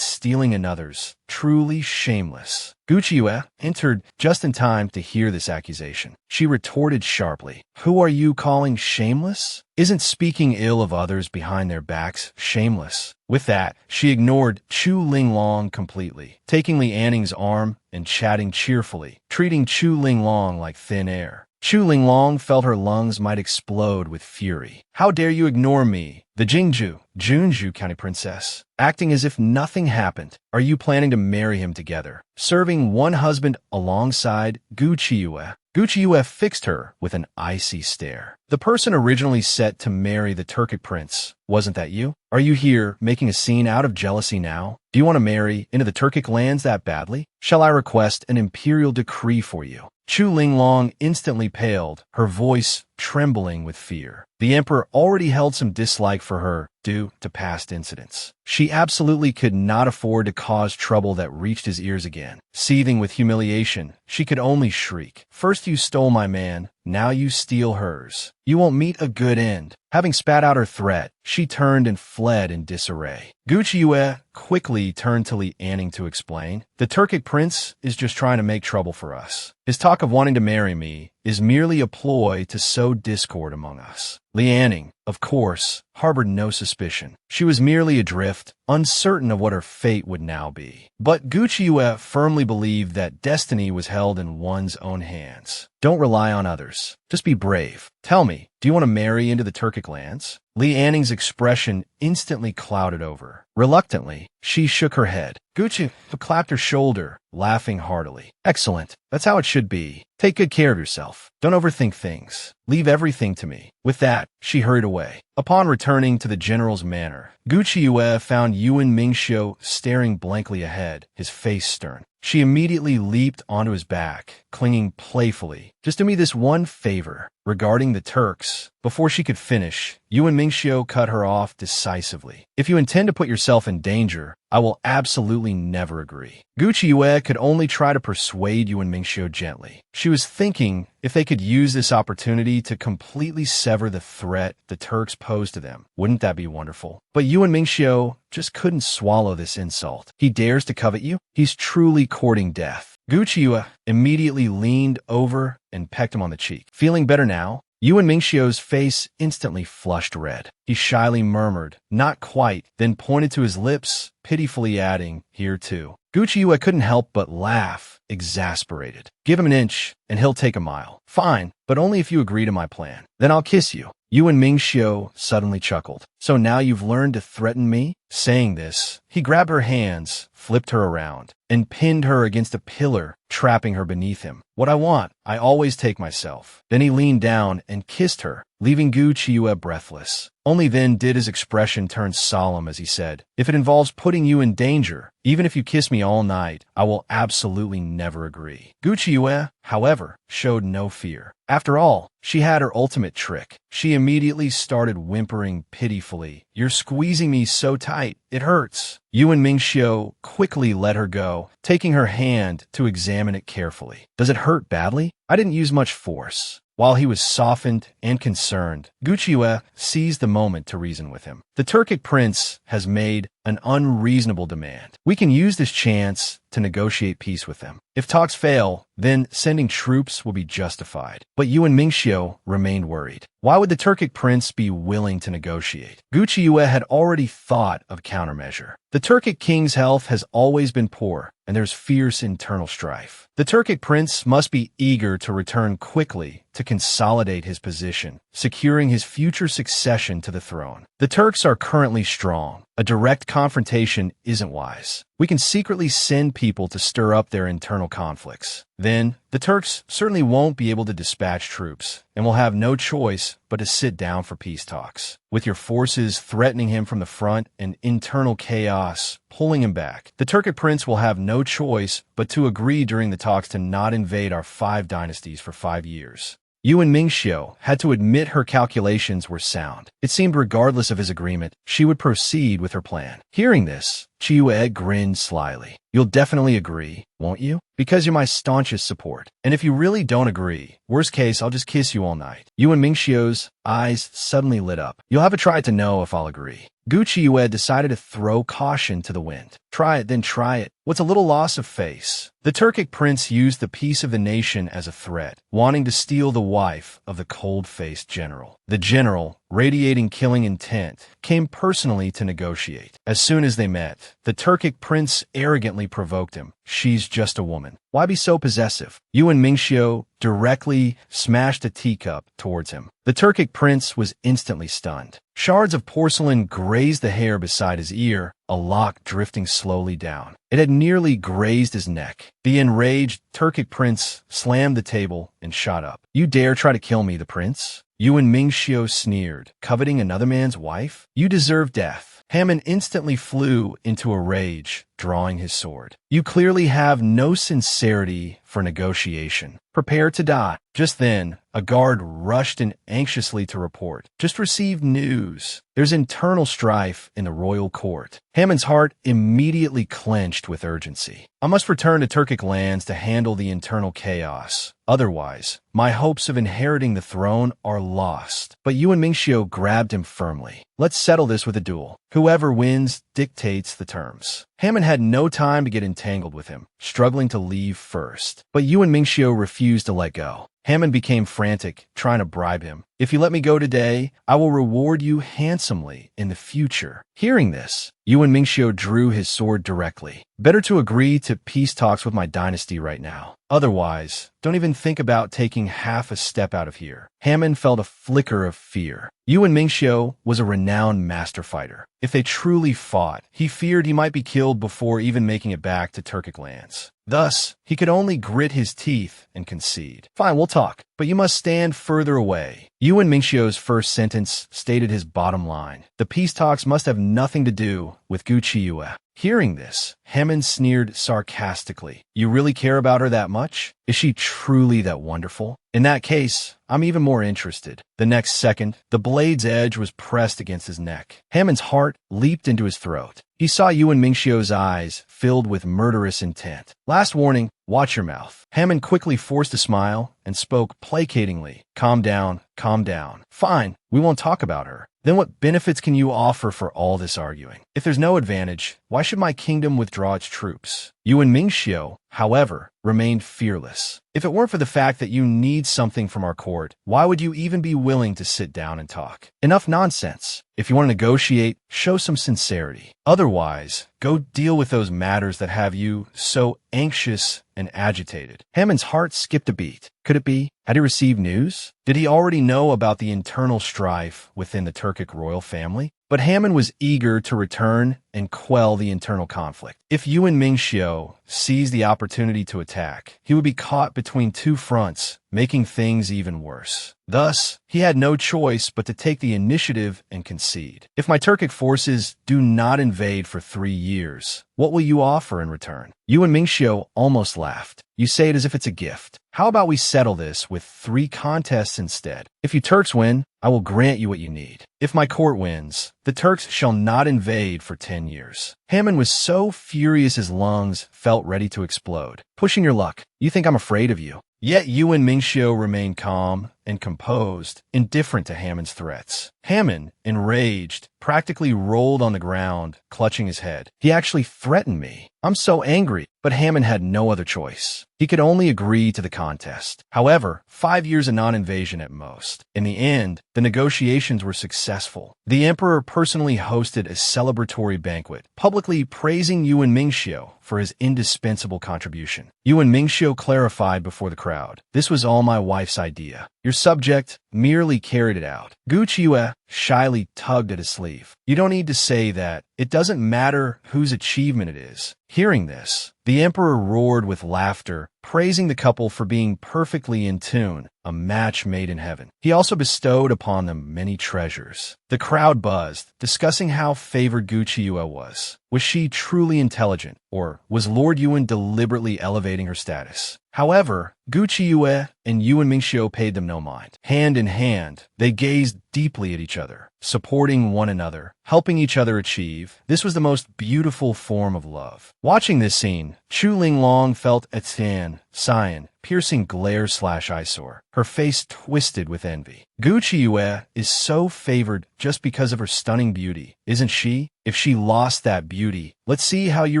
stealing another's. Truly shameless. Guqia entered just in time to hear this accusation. She retorted sharply, Who are you calling shameless? Isn't speaking ill of others behind their backs shameless? With that, she ignored Chu Linglong completely, taking Li Anning's arm and chatting cheerfully, treating Chu Linglong like thin air. Chu Linglong felt her lungs might explode with fury. How dare you ignore me, the Junju County princess? Acting as if nothing happened. Are you planning to marry him together, serving one husband alongside Guqia? Guqia fixed her with an icy stare. The person originally set to marry the Turkic prince, wasn't that you? Are you here making a scene out of jealousy now? Do you want to marry into the Turkic lands that badly? Shall I request an imperial decree for you? Chu Linglong instantly paled, her voice trembling with fear. The emperor already held some dislike for her due to past incidents. She absolutely could not afford to cause trouble that reached his ears again. Seething with humiliation, she could only shriek. First you stole my man, now you steal hers. You won't meet a good end. Having spat out her threat, she turned and fled in disarray. Guqia quickly turned to Li Anning to explain, The Turkic prince is just trying to make trouble for us. His talk of wanting to marry me is merely a ploy to sow discord among us. Li Anning, of course, harbored no suspicion. She was merely adrift, uncertain of what her fate would now be. But Guqia firmly believed that destiny was held in one's own hands. Don't rely on others. Just be brave. Tell me, do you want to marry into the Turkic lands? Li Anning's expression instantly clouded over. Reluctantly, she shook her head. Guqia clapped her shoulder, laughing heartily. Excellent. That's how it should be. Take good care of yourself. Don't overthink things. Leave everything to me. With that, she hurried away. Upon returning to the general's manor, Guqia found Yuan Mingxiu staring blankly ahead, his face stern. She immediately leaped onto his back, clinging playfully. Just do me this one favor regarding the Turks. Before she could finish, Yuan Mingxiu cut her off decisively. If you intend to put yourself in danger, I will absolutely never agree. Gu Qiuyue could only try to persuade Yuan Mingxiu gently. She was thinking if they could use this opportunity to completely sever the threat the Turks posed to them. Wouldn't that be wonderful? But Yuan Mingxiu just couldn't swallow this insult. He dares to covet you? He's truly courting death. Gu Qiuyue immediately leaned over and pecked him on the cheek. Feeling better now? Yuan Mingxiu's face instantly flushed red. He shyly murmured, "Not quite," then pointed to his lips, pitifully adding, "Here too." Gu Qiuyue couldn't help but laugh, exasperated. "Give him an inch, and he'll take a mile." "Fine, but only if you agree to my plan. Then I'll kiss you." Yuan Mingxiu suddenly chuckled. "So now you've learned to threaten me?" Saying this, he grabbed her hands, flipped her around, and pinned her against a pillar, trapping her beneath him. "What I want, I always take myself." Then he leaned down and kissed her, leaving Gu Qiuyue breathless. Only then did his expression turn solemn as he said, "If it involves putting you in danger, even if you kiss me all night, I will absolutely never agree." Gu Qiuyue, however, showed no fear. After all, she had her ultimate trick. She immediately started whimpering pitifully. "You're squeezing me so tight, it hurts." Yuan Mingxiu quickly let her go, taking her hand to examine it carefully. "Does it hurt badly?" "I didn't use much force." While he was softened and concerned, Gu Qiuyue seized the moment to reason with him. "The Turkic prince has made an unreasonable demand. We can use this chance to negotiate peace with them. If talks fail, then sending troops will be justified." But Yuan Mingxiu remained worried. Why would the Turkic prince be willing to negotiate? Gu Qiuyue had already thought of countermeasure. The Turkic king's health has always been poor, and there's fierce internal strife. The Turkic prince must be eager to return quickly to consolidate his position, securing his future succession to the throne. The Turks are currently strong. A direct confrontation isn't wise. We can secretly send people to stir up their internal conflicts. Then, the Turks certainly won't be able to dispatch troops, and will have no choice but to sit down for peace talks. With your forces threatening him from the front and internal chaos pulling him back, the Turkic prince will have no choice but to agree during the talks to not invade our 5 dynasties for 5 years. Yuan Mingxiu had to admit her calculations were sound. It seemed regardless of his agreement, she would proceed with her plan. Hearing this, Qiuyue grinned slyly. "You'll definitely agree, won't you? Because you're my staunchest support. And if you really don't agree, worst case, I'll just kiss you all night." Yuan Mingxiu's eyes suddenly lit up. "You'll have to try it to know if I'll agree." Gu Qiuyue decided to throw caution to the wind. "Try it, then try it. What's a little loss of face?" The Turkic prince used the peace of the nation as a threat, wanting to steal the wife of the cold-faced general. The general, radiating killing intent, came personally to negotiate. As soon as they met, the Turkic prince arrogantly provoked him. "She's just a woman. Why be so possessive?" Yuan Mingxiu directly smashed a teacup towards him. The Turkic prince was instantly stunned. Shards of porcelain grazed the hair beside his ear, a lock drifting slowly down. It had nearly grazed his neck. The enraged Turkic prince slammed the table and shot up. "You dare try to kill me, the prince?" Yuan Mingxiu sneered. "Coveting another man's wife? You deserve death." Hammond instantly flew into a rage, drawing his sword. "You clearly have no sincerity for negotiation. Prepare to die." Just then, a guard rushed in anxiously to report. "Just received news. There's internal strife in the royal court." Hammond's heart immediately clenched with urgency. "I must return to Turkic lands to handle the internal chaos. Otherwise, my hopes of inheriting the throne are lost." But Yuan Mingxiu grabbed him firmly. "Let's settle this with a duel. Whoever wins dictates the terms." Hammond had no time to get entangled with him, struggling to leave first. But Yuan Mingxiu refused to let go. Hammond became frantic, trying to bribe him. "If you let me go today, I will reward you handsomely in the future." Hearing this, Yuan Mingxiu drew his sword directly. "Better to agree to peace talks with my dynasty right now. Otherwise, don't even think about taking half a step out of here." Hammond felt a flicker of fear. Yuan Mingxiu was a renowned master fighter. If they truly fought, he feared he might be killed before even making it back to Turkic lands. Thus, he could only grit his teeth and concede. "Fine, we'll talk talk, but you must stand further away. Yuan Mingxiu's first sentence stated his bottom line. The peace talks must have nothing to do with Gu Qiyue. Hearing this, Hammond sneered sarcastically. You really care about her that much? Is she truly that wonderful? In that case, I'm even more interested. The next second, the blade's edge was pressed against his neck. Hammond's heart leaped into his throat. He saw Yuan Mingxiu's eyes filled with murderous intent. Last warning, watch your mouth. Hammond quickly forced a smile and spoke placatingly. Calm down, calm down. Fine, we won't talk about her. Then what benefits can you offer for all this arguing? If there's no advantage, why should my kingdom withdraw its troops? Yuan Mingxiu, however, remained fearless. If it weren't for the fact that you need something from our court, why would you even be willing to sit down and talk? Enough nonsense. If you want to negotiate, show some sincerity. Otherwise, go deal with those matters that have you so anxious and agitated. Hammond's heart skipped a beat. Could it be? Had he received news? Did he already know about the internal strife within the Turkic royal family? But Hammond was eager to return and quell the internal conflict. If Yuan Mingxiu seized the opportunity to attack, he would be caught between two fronts, making things even worse. Thus, he had no choice but to take the initiative and concede. If my Turkic forces do not invade for 3 years, what will you offer in return? Yuan Mingxiu almost laughed. You say it as if it's a gift. How about we settle this with 3 contests instead? If you Turks win, I will grant you what you need. If my court wins, the Turks shall not invade for 10 years. Hammond was so furious his lungs felt ready to explode. Pushing your luck. You think I'm afraid of you? Yet Yuan Mingxiu remained calm and composed, indifferent to Hammond's threats. Hammond, enraged, practically rolled on the ground, clutching his head. He actually threatened me. I'm so angry. But Hammond had no other choice. He could only agree to the contest. However, 5 years of non-invasion at most. In the end, the negotiations were successful. The emperor personally hosted a celebratory banquet, publicly praising Yuan Mingxiu for his indispensable contribution. Yuan Mingxiu clarified before the crowd, "This was all my wife's idea. Your subject merely carried it out." Gu Qiyue shyly tugged at his sleeve. "You don't need to say that. It doesn't matter whose achievement it is." Hearing this, the emperor roared with laughter, praising the couple for being perfectly in tune, a match made in heaven. He also bestowed upon them many treasures. The crowd buzzed, discussing how favored Gu Qiyue was. Was she truly intelligent, or was Lord Yuan deliberately elevating her status? However, Gu Qiyue and Yuan Mingxiu paid them no mind. Hand in hand, they gazed deeply at each other, supporting one another, helping each other achieve. This was the most beautiful form of love. Watching this scene, Chu Linglong felt Etienne, Cyan, piercing glare/eyesore. Her face twisted with envy. Gu Qiyue is so favored just because of her stunning beauty, isn't she? If she lost that beauty, let's see how you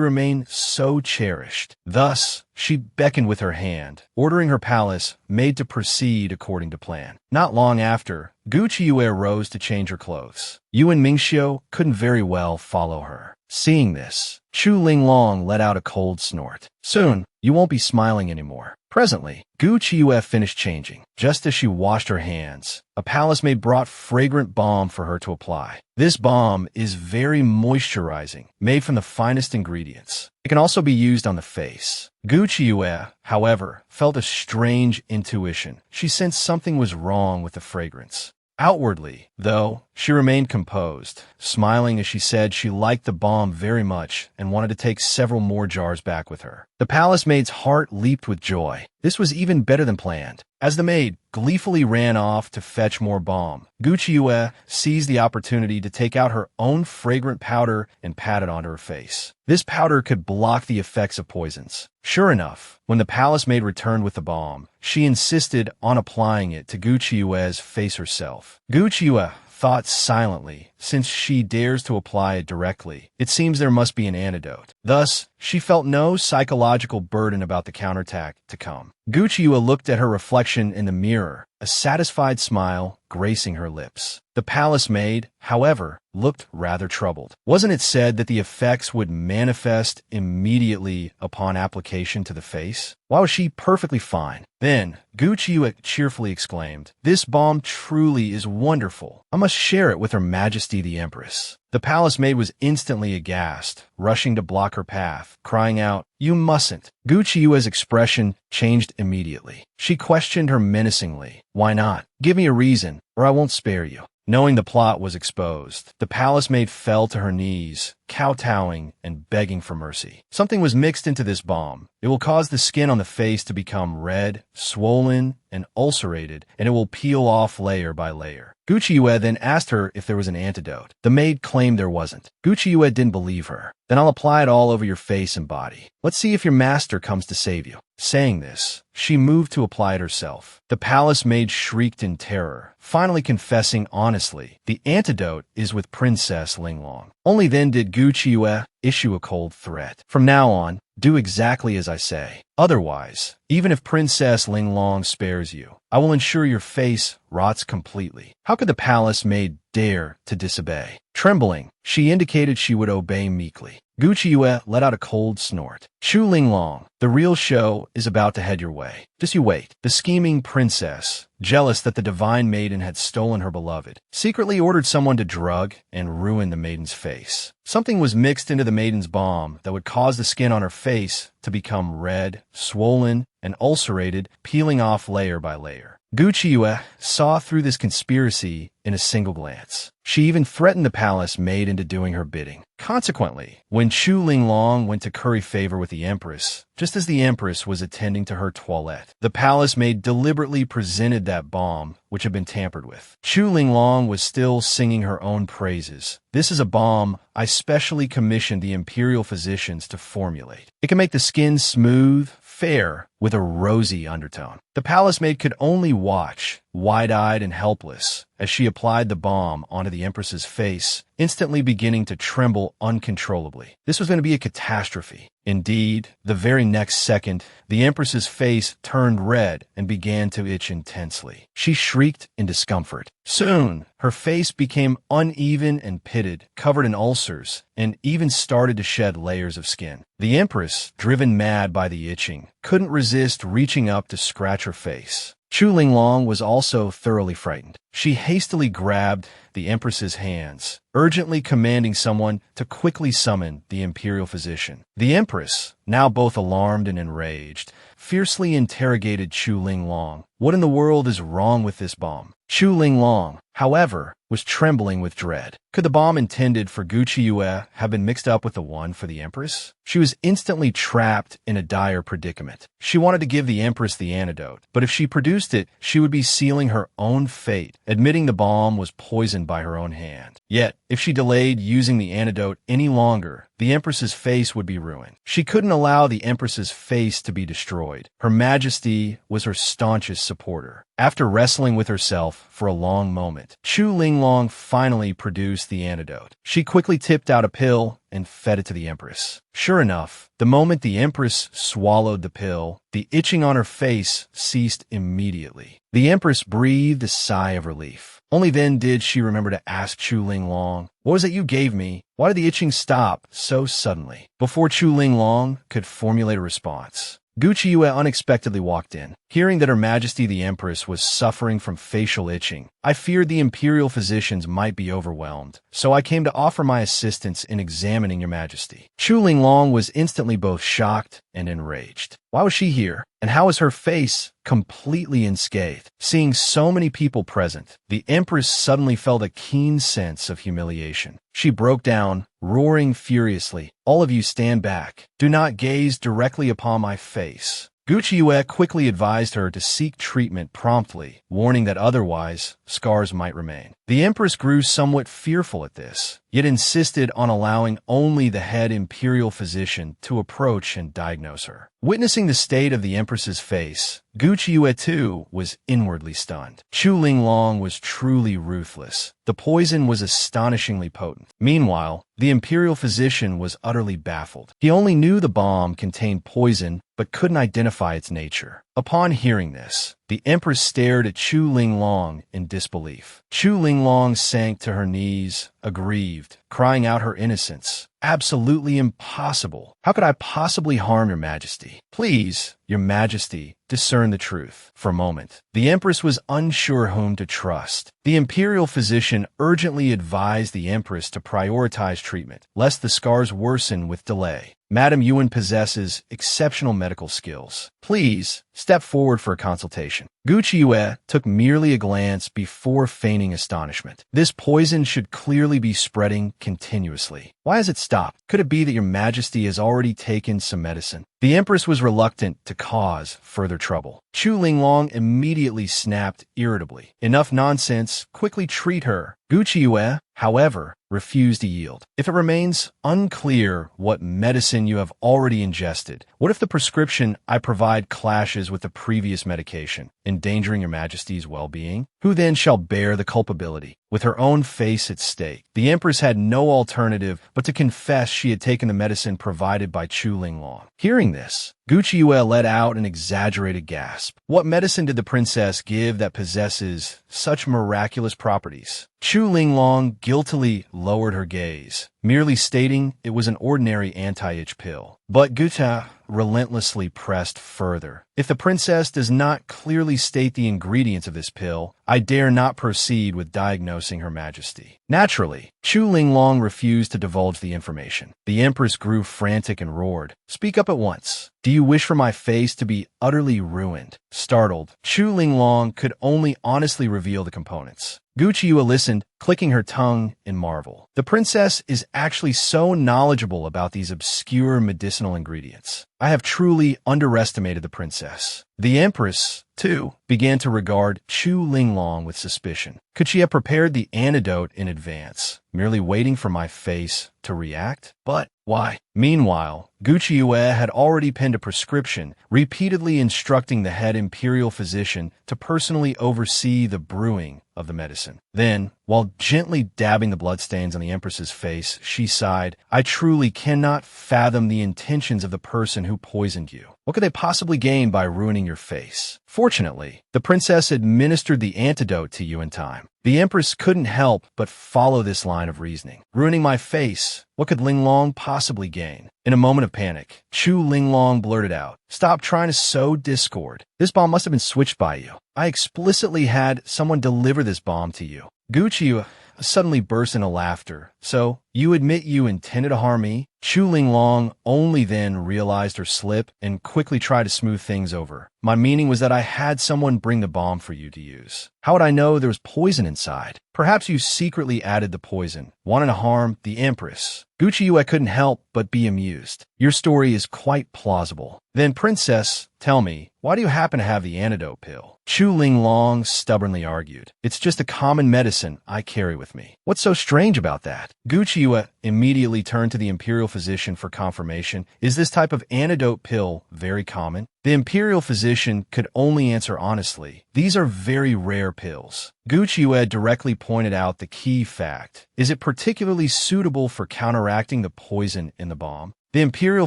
remain so cherished. Thus, she beckoned with her hand, ordering her palace made to proceed according to plan. Not long after, Gu Qiyue rose to change her clothes. Yuan Mingxiu couldn't very well follow her. Seeing this, Chu Linglong let out a cold snort. Soon, you won't be smiling anymore. Presently, Gu Qiyue finished changing. Just as she washed her hands, a palace maid brought fragrant balm for her to apply. This balm is very moisturizing, made from the finest ingredients. It can also be used on the face. Gu Qiyue, however, felt a strange intuition. She sensed something was wrong with the fragrance. Outwardly, though, she remained composed, smiling as she said she liked the balm very much and wanted to take several more jars back with her. The palace maid's heart leaped with joy. This was even better than planned. As the maid gleefully ran off to fetch more balm, Gu Qiyue seized the opportunity to take out her own fragrant powder and pat it onto her face. This powder could block the effects of poisons. Sure enough, when the palace maid returned with the balm, she insisted on applying it to Gu Qiyue's face herself. Gu Qiyue thought silently, since she dares to apply it directly. It seems there must be an antidote. Thus, she felt no psychological burden about the counterattack to come. Gu Qiyue looked at her reflection in the mirror, a satisfied smile gracing her lips. The palace maid, however, looked rather troubled. Wasn't it said that the effects would manifest immediately upon application to the face? Why was she perfectly fine? Then, Gu Qiyue cheerfully exclaimed, "This balm truly is wonderful. I must share it with Her Majesty the Empress." The palace maid was instantly aghast, rushing to block her path, crying out, "You mustn't." Gu Qiue's expression changed immediately. She questioned her menacingly. "Why not? Give me a reason, or I won't spare you." Knowing the plot was exposed, the palace maid fell to her knees, kowtowing and begging for mercy. Something was mixed into this balm. It will cause the skin on the face to become red, swollen, and ulcerated, and it will peel off layer by layer. Gu Qiue then asked her if there was an antidote. The maid claimed there wasn't. Gu Qiue didn't believe her. "Then I'll apply it all over your face and body. Let's see if your master comes to save you." Saying this, she moved to apply it herself. The palace maid shrieked in terror, finally confessing honestly, "The antidote is with Princess Linglong." Only then did Gu Qiue issue a cold threat. "From now on, do exactly as I say. Otherwise, even if Princess Linglong spares you, I will ensure your face rots completely." How could the palace maid dare to disobey? Trembling, she indicated she would obey meekly. Gu Qiue let out a cold snort. "Chu Linglong, the real show is about to head your way. Just you wait." The scheming princess, jealous that the divine maiden had stolen her beloved, secretly ordered someone to drug and ruin the maiden's face. Something was mixed into the maiden's balm that would cause the skin on her face to become red, swollen, and ulcerated, peeling off layer by layer. Gu Qiue saw through this conspiracy in a single glance. She even threatened the palace maid into doing her bidding. Consequently, when Chu Linglong went to curry favor with the empress, just as the empress was attending to her toilette, the palace maid deliberately presented that balm which had been tampered with. Chu Linglong was still singing her own praises. "This is a balm I specially commissioned the imperial physicians to formulate. It can make the skin smooth, fair, with a rosy undertone." The palace maid could only watch, wide-eyed and helpless, as she applied the balm onto the empress's face, instantly beginning to tremble uncontrollably. This was going to be a catastrophe. Indeed, the very next second, the empress's face turned red and began to itch intensely. She shrieked in discomfort. Soon, her face became uneven and pitted, covered in ulcers, and even started to shed layers of skin. The empress, driven mad by the itching, couldn't resist reaching up to scratch her face. Chu Linglong was also thoroughly frightened. She hastily grabbed the empress's hands, urgently commanding someone to quickly summon the imperial physician. The empress, now both alarmed and enraged, fiercely interrogated Chu Linglong. "What in the world is wrong with this balm?" Chu Linglong, however, was trembling with dread. Could the balm intended for Gu Qiue have been mixed up with the one for the empress? She was instantly trapped in a dire predicament. She wanted to give the empress the antidote, but if she produced it, she would be sealing her own fate, admitting the balm was poisoned by her own hand. Yet, if she delayed using the antidote any longer, the empress's face would be ruined. She couldn't allow the empress's face to be destroyed. Her Majesty was her staunchest supporter. After wrestling with herself for a long moment, Chu Linglong finally produced the antidote. She quickly tipped out a pill and fed it to the empress. Sure enough, the moment the empress swallowed the pill, the itching on her face ceased immediately. The empress breathed a sigh of relief. Only then did she remember to ask Chu Linglong, "What was it you gave me? Why did the itching stop so suddenly?" Before Chu Linglong could formulate a response, Gu Qiue unexpectedly walked in. Hearing that Her Majesty the Empress was suffering from facial itching, I feared the imperial physicians might be overwhelmed, so I came to offer my assistance in examining Your Majesty. Chu Linglong was instantly both shocked and enraged. Why was she here? And how was her face completely unscathed? Seeing so many people present, the Empress suddenly felt a keen sense of humiliation. She broke down, roaring furiously, "All of you stand back. Do not gaze directly upon my face." Gu Qiue quickly advised her to seek treatment promptly, warning that otherwise, scars might remain. The Empress grew somewhat fearful at this, yet insisted on allowing only the head imperial physician to approach and diagnose her. Witnessing the state of the Empress's face, Gu Qiue too was inwardly stunned. Chu Linglong was truly ruthless. The poison was astonishingly potent. Meanwhile, the imperial physician was utterly baffled. He only knew the bomb contained poison, but couldn't identify its nature. Upon hearing this, the empress stared at Chu Linglong in disbelief. Chu Linglong sank to her knees, aggrieved, crying out her innocence. Absolutely impossible. How could I possibly harm your majesty? Please, your majesty, discern the truth. For a moment, the empress was unsure whom to trust. The imperial physician urgently advised the empress to prioritize treatment, lest the scars worsen with delay. Madame Yuan possesses exceptional medical skills. Please, step forward for a consultation. Gu Qiuyue took merely a glance before feigning astonishment. This poison should clearly be spreading continuously. Why has it stopped? Could it be that your majesty has already taken some medicine? The empress was reluctant to cause further trouble. Chu Linglong immediately snapped irritably. Enough nonsense, quickly treat her. Gu Qiuyue, however, refused to yield. If it remains unclear what medicine you have already ingested, what if the prescription I provide clashes with the previous medication, endangering your majesty's well-being? Who then shall bear the culpability? With her own face at stake, the empress had no alternative but to confess she had taken the medicine provided by Chu Linglong. Hearing this, Gu Qiuyue let out an exaggerated gasp. What medicine did the princess give that possesses such miraculous properties? Chu Linglong guiltily lowered her gaze, merely stating it was an ordinary anti-itch pill. But Guta relentlessly pressed further. If the princess does not clearly state the ingredients of this pill, I dare not proceed with diagnosing her majesty. Naturally, Chu Linglong refused to divulge the information. The empress grew frantic and roared, "Speak up at once. Do you wish for my face to be utterly ruined?" Startled, Chu Linglong could only honestly reveal the components. Gu Qiuyue listened, clicking her tongue in marvel. The princess is actually so knowledgeable about these obscure medicinal ingredients. I have truly underestimated the princess. The empress, too, began to regard Chu Linglong with suspicion. Could she have prepared the antidote in advance, merely waiting for my face to react? But why? Meanwhile, Gu Qiuyue had already penned a prescription, repeatedly instructing the head imperial physician to personally oversee the brewing of the medicine. Then, while gently dabbing the bloodstains on the empress's face, she sighed, "I truly cannot fathom the intentions of the person who poisoned you. What could they possibly gain by ruining your face?" Fortunately, the princess administered the antidote to you in time. The empress couldn't help but follow this line of reasoning. Ruining my face, what could Linglong possibly gain? In a moment of panic, Chu Linglong blurted out, "Stop trying to sow discord. This bomb must have been switched by you. I explicitly had someone deliver this bomb to you." Gu Qiuyue suddenly burst into laughter. "So, you admit you intended to harm me?" Chu Linglong only then realized her slip and quickly tried to smooth things over. "My meaning was that I had someone bring the bomb for you to use. How would I know there was poison inside? Perhaps you secretly added the poison, wanting to harm the empress." Gu Qiuyue couldn't help but be amused. "Your story is quite plausible. Then, princess, tell me, why do you happen to have the antidote pill?" Chu Linglong stubbornly argued, "It's just a common medicine I carry with me." "What's so strange about that?" Gu Qiuyue immediately turned to the imperial physician for confirmation. "Is this type of antidote pill very common?" The imperial physician could only answer honestly, "These are very rare pills." Gu Qiuyue directly pointed out the key fact. "Is it particularly suitable for counteracting the poison in the bomb?" The imperial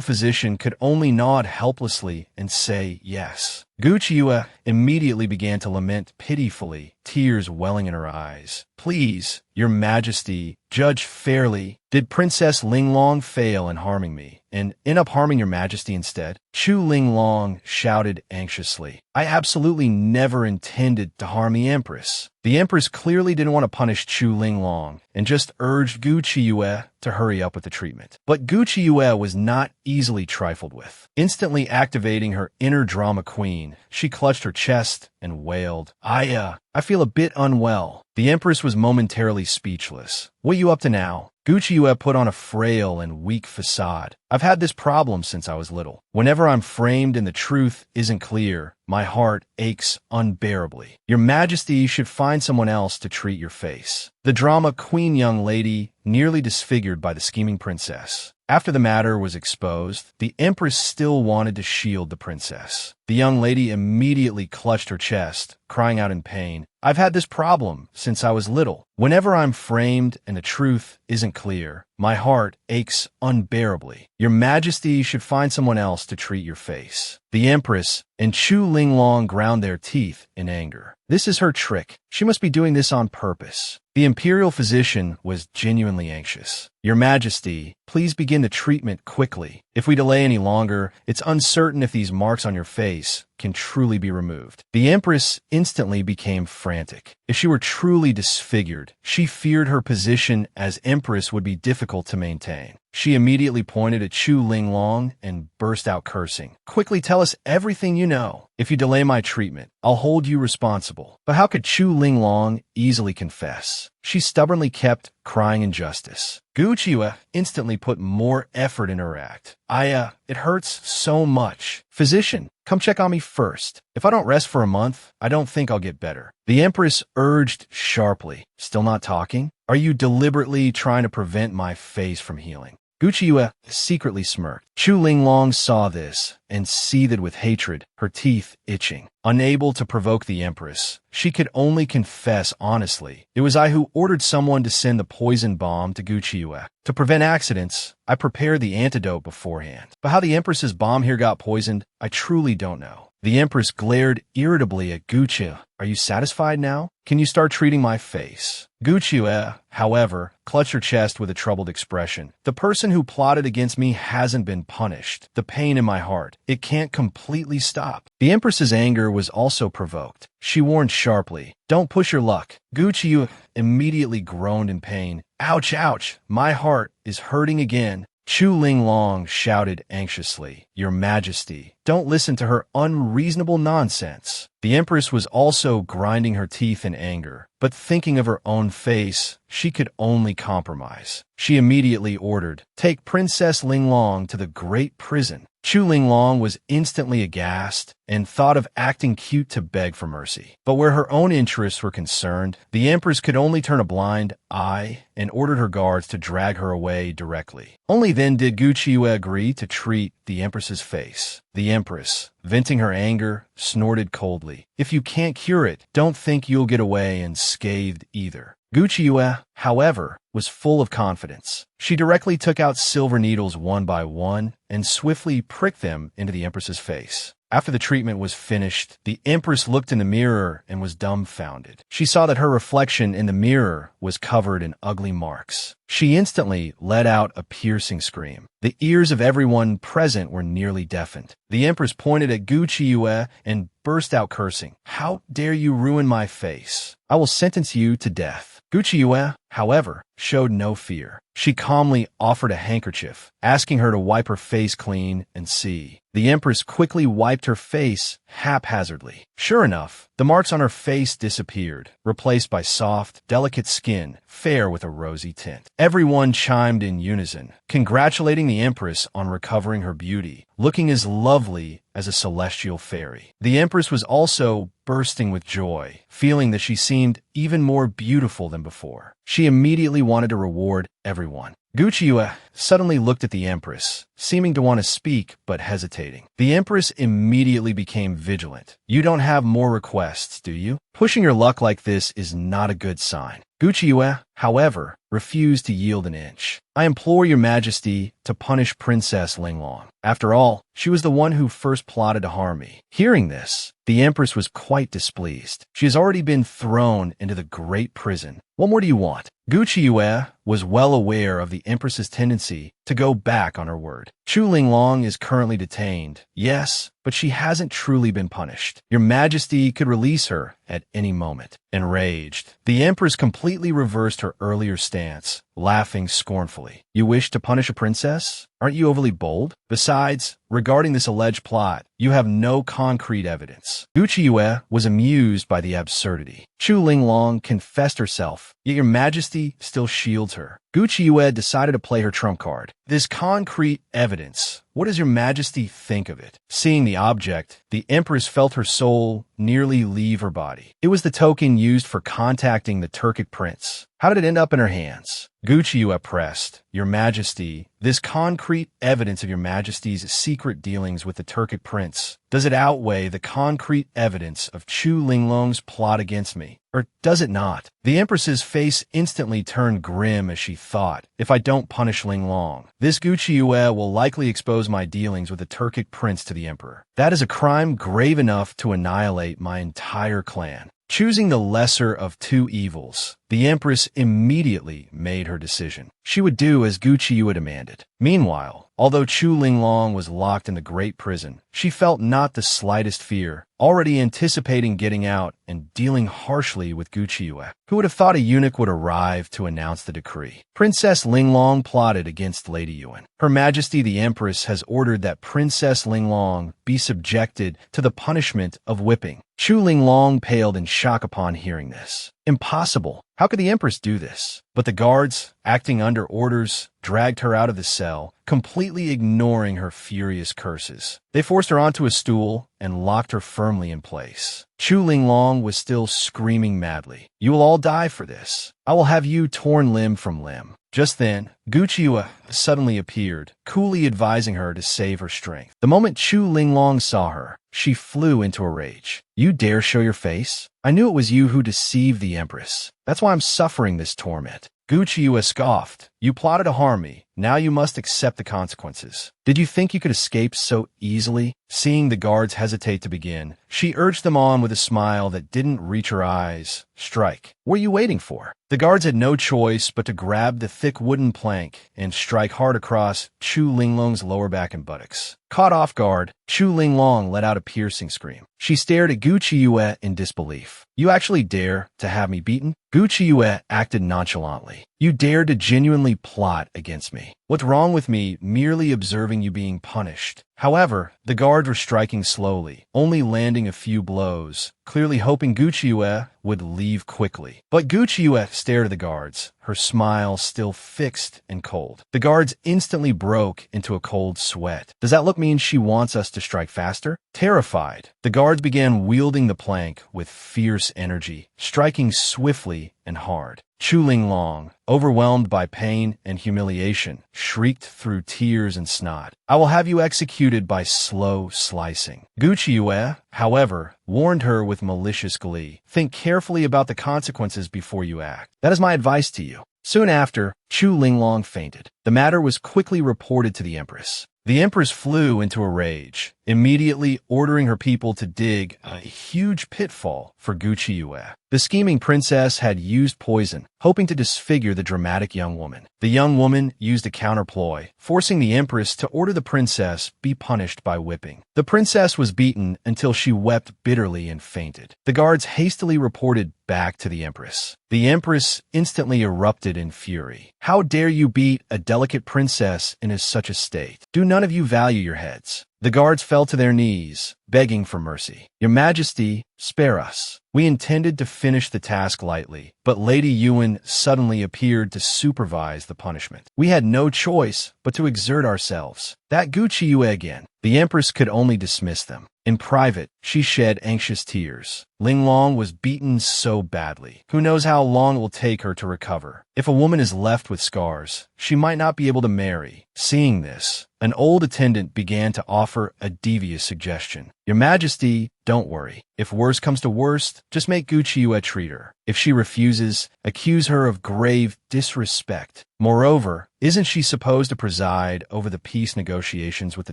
physician could only nod helplessly and say yes. Gu Qiuyue immediately began to lament pitifully, tears welling in her eyes. "Please, your majesty, judge fairly. Did Princess Linglong fail in harming me, and end up harming your majesty instead?" Chu Linglong shouted anxiously, "I absolutely never intended to harm the empress." The empress clearly didn't want to punish Chu Linglong and just urged Gu Qiuyue to hurry up with the treatment. But Gu Qiuyue was not easily trifled with. Instantly activating her inner drama queen, she clutched her chest and wailed, I feel a bit unwell." The empress was momentarily speechless. "What you up to now?" Gu Qiuyue put on a frail and weak facade. "I've had this problem since I was little. Whenever I'm framed and the truth isn't clear, my heart aches unbearably. Your majesty should find someone else to treat your face." The drama queen young lady, nearly disfigured by the scheming princess, After the matter was exposed, the empress still wanted to shield the princess. The young lady immediately clutched her chest, crying out in pain, "I've had this problem since I was little. Whenever I'm framed and the truth isn't clear, my heart aches unbearably. Your Majesty should find someone else to treat your face." The empress and Chu Linglong ground their teeth in anger. This is her trick. She must be doing this on purpose. The imperial physician was genuinely anxious. "Your Majesty, please begin the treatment quickly. If we delay any longer, it's uncertain if these marks on your face can truly be removed." The empress instantly became frantic. If she were truly disfigured, she feared her position as empress would be difficult to maintain. She immediately pointed at Chu Linglong and burst out cursing. "Quickly tell us everything you know. If you delay my treatment, I'll hold you responsible." But how could Chu Linglong easily confess? She stubbornly kept crying injustice. Gu Qiyu instantly put more effort in her act. It hurts so much. Physician, come check on me first. If I don't rest for a month, I don't think I'll get better." The empress urged sharply. "Still not talking? Are you deliberately trying to prevent my face from healing?" Gu Qiyu secretly smirked. Chu Linglong saw this and seethed with hatred, her teeth itching. Unable to provoke the empress, she could only confess honestly. "It was I who ordered someone to send the poison bomb to Gu Qiyu. To prevent accidents, I prepared the antidote beforehand. But how the empress's bomb here got poisoned, I truly don't know." The empress glared irritably at Gu Qiyu. "Are you satisfied now? Can you start treating my face?" Gu Qiyu, however, clutched her chest with a troubled expression. "The person who plotted against me hasn't been punished. The pain in my heart, it can't completely stop." The empress's anger was also provoked. She warned sharply, "Don't push your luck." Gu Qiyu immediately groaned in pain. "Ouch, ouch, my heart is hurting again." Chu Linglong shouted anxiously, "Your Majesty, don't listen to her unreasonable nonsense." The empress was also grinding her teeth in anger, but thinking of her own face, she could only compromise. She immediately ordered, "Take Princess Linglong to the great prison." Chu Linglong was instantly aghast and thought of acting cute to beg for mercy. But where her own interests were concerned, the empress could only turn a blind eye and ordered her guards to drag her away directly. Only then did Gu Qiyu agree to treat the empress's face. The empress, venting her anger, snorted coldly, "If you can't cure it, don't think you'll get away unscathed either." Gu Qiyu, however, was full of confidence. She directly took out silver needles one by one and swiftly pricked them into the empress's face. After the treatment was finished, the empress looked in the mirror and was dumbfounded. She saw that her reflection in the mirror was covered in ugly marks. She instantly let out a piercing scream. The ears of everyone present were nearly deafened. The empress pointed at Gu Qiyu and burst out cursing. "How dare you ruin my face? I will sentence you to death." Gu Qiyu, however, showed no fear. She calmly offered a handkerchief, asking her to wipe her face clean and see. The empress quickly wiped her face haphazardly. Sure enough, the marks on her face disappeared, replaced by soft, delicate skin, fair with a rosy tint. Everyone chimed in unison, congratulating the empress on recovering her beauty, looking as lovely as a celestial fairy. The empress was also bursting with joy, feeling that she seemed even more beautiful than before. She immediately wanted to reward everyone. Gu Qiyu suddenly looked at the empress, seeming to want to speak but hesitating. The empress immediately became vigilant. "You don't have more requests, do you? Pushing your luck like this is not a good sign." Gu Qiyu, however, refused to yield an inch. "I implore your Majesty to punish Princess Linglong. After all, she was the one who first plotted to harm me." Hearing this, the empress was quite displeased. "She has already been thrown into the great prison. What more do you want?" Gu Qiyu was well aware of the empress's tendency to go back on her word. "Chu Linglong is currently detained, yes, but she hasn't truly been punished. Your Majesty could release her at any moment." Enraged, the empress completely reversed her earlier stance, laughing scornfully. "You wish to punish a princess? Aren't you overly bold? Besides, regarding this alleged plot, you have no concrete evidence." Gu Qiyu was amused by the absurdity. Chu Linglong confessed herself, yet your Majesty still shields her. Gu Qiyu decided to play her trump card. "This concrete evidence, what does your Majesty think of it?" Seeing the object, the empress felt her soul nearly leave her body. It was the token used for contacting the Turkic prince. How did it end up in her hands? Gucciu pressed. Your Majesty, this concrete evidence of your Majesty's secret dealings with the Turkic prince, does it outweigh the concrete evidence of Chu Linglong's plot against me? Or does it not? The Empress's face instantly turned grim as she thought, if I don't punish Linglong, this Gucciu will likely expose my dealings with the Turkic prince to the Emperor. That is a crime grave enough to annihilate my entire clan. Choosing the lesser of two evils, the Empress immediately made her decision. She would do as Gucciu demanded. Meanwhile, although Chu Linglong was locked in the great prison, she felt not the slightest fear, already anticipating getting out and dealing harshly with Gucciu. Who would have thought a eunuch would arrive to announce the decree? Princess Linglong plotted against Lady Yuan. Her Majesty the Empress has ordered that Princess Linglong be subjected to the punishment of whipping. Chu Linglong paled in shock upon hearing this. Impossible. How could the Empress do this? But the guards, acting under orders, dragged her out of the cell, completely ignoring her furious curses. They forced her onto a stool and locked her firmly in place. Chu Linglong was still screaming madly. You will all die for this. I will have you torn limb from limb. Just then, Gucciu suddenly appeared, coolly advising her to save her strength. The moment Chu Linglong saw her, she flew into a rage. You dare show your face? I knew it was you who deceived the Empress. That's why I'm suffering this torment. Gucciu scoffed. You plotted to harm me. Now you must accept the consequences. Did you think you could escape so easily? Seeing the guards hesitate to begin, she urged them on with a smile that didn't reach her eyes. Strike. What are you waiting for? The guards had no choice but to grab the thick wooden plank and strike hard across Chu Linglong's lower back and buttocks. Caught off guard, Chu Linglong let out a piercing scream. She stared at Gucciu in disbelief. You actually dare to have me beaten? Gucciu acted nonchalantly. You dare to genuinely plot against me. What's wrong with me merely observing you being punished? However, the guards were striking slowly, only landing a few blows, clearly hoping Gucciu would leave quickly. But Gucciu stared at the guards, her smile still fixed and cold. The guards instantly broke into a cold sweat. Does that look mean she wants us to strike faster? Terrified, the guards began wielding the plank with fierce energy, striking swiftly and hard. Chu Linglong, overwhelmed by pain and humiliation, shrieked through tears and snot. I will have you executed by slow slicing. Gucciu, however, warned her with malicious glee. Think carefully about the consequences before you act. That is my advice to you. Soon after, Chu Linglong fainted. The matter was quickly reported to the Empress. The Empress flew into a rage, immediately ordering her people to dig a huge pitfall for Gucciu. The scheming princess had used poison, hoping to disfigure the dramatic young woman. The young woman used a counterploy, forcing the Empress to order the princess be punished by whipping. The princess was beaten until she wept bitterly and fainted. The guards hastily reported back to the Empress. The Empress instantly erupted in fury. How dare you beat a delicate princess in such a state? Do none of you value your heads? The guards fell to their knees, begging for mercy. Your Majesty, spare us. We intended to finish the task lightly, but Lady Yuan suddenly appeared to supervise the punishment. We had no choice but to exert ourselves. That Gucciu again. The Empress could only dismiss them. In private, she shed anxious tears. Linglong was beaten so badly. Who knows how long it will take her to recover? If a woman is left with scars, she might not be able to marry. Seeing this, an old attendant began to offer a devious suggestion. Your Majesty, don't worry. If worse comes to worst, just make Gucciu treat her. If she refuses, accuse her of grave disrespect. Moreover, isn't she supposed to preside over the peace negotiations with the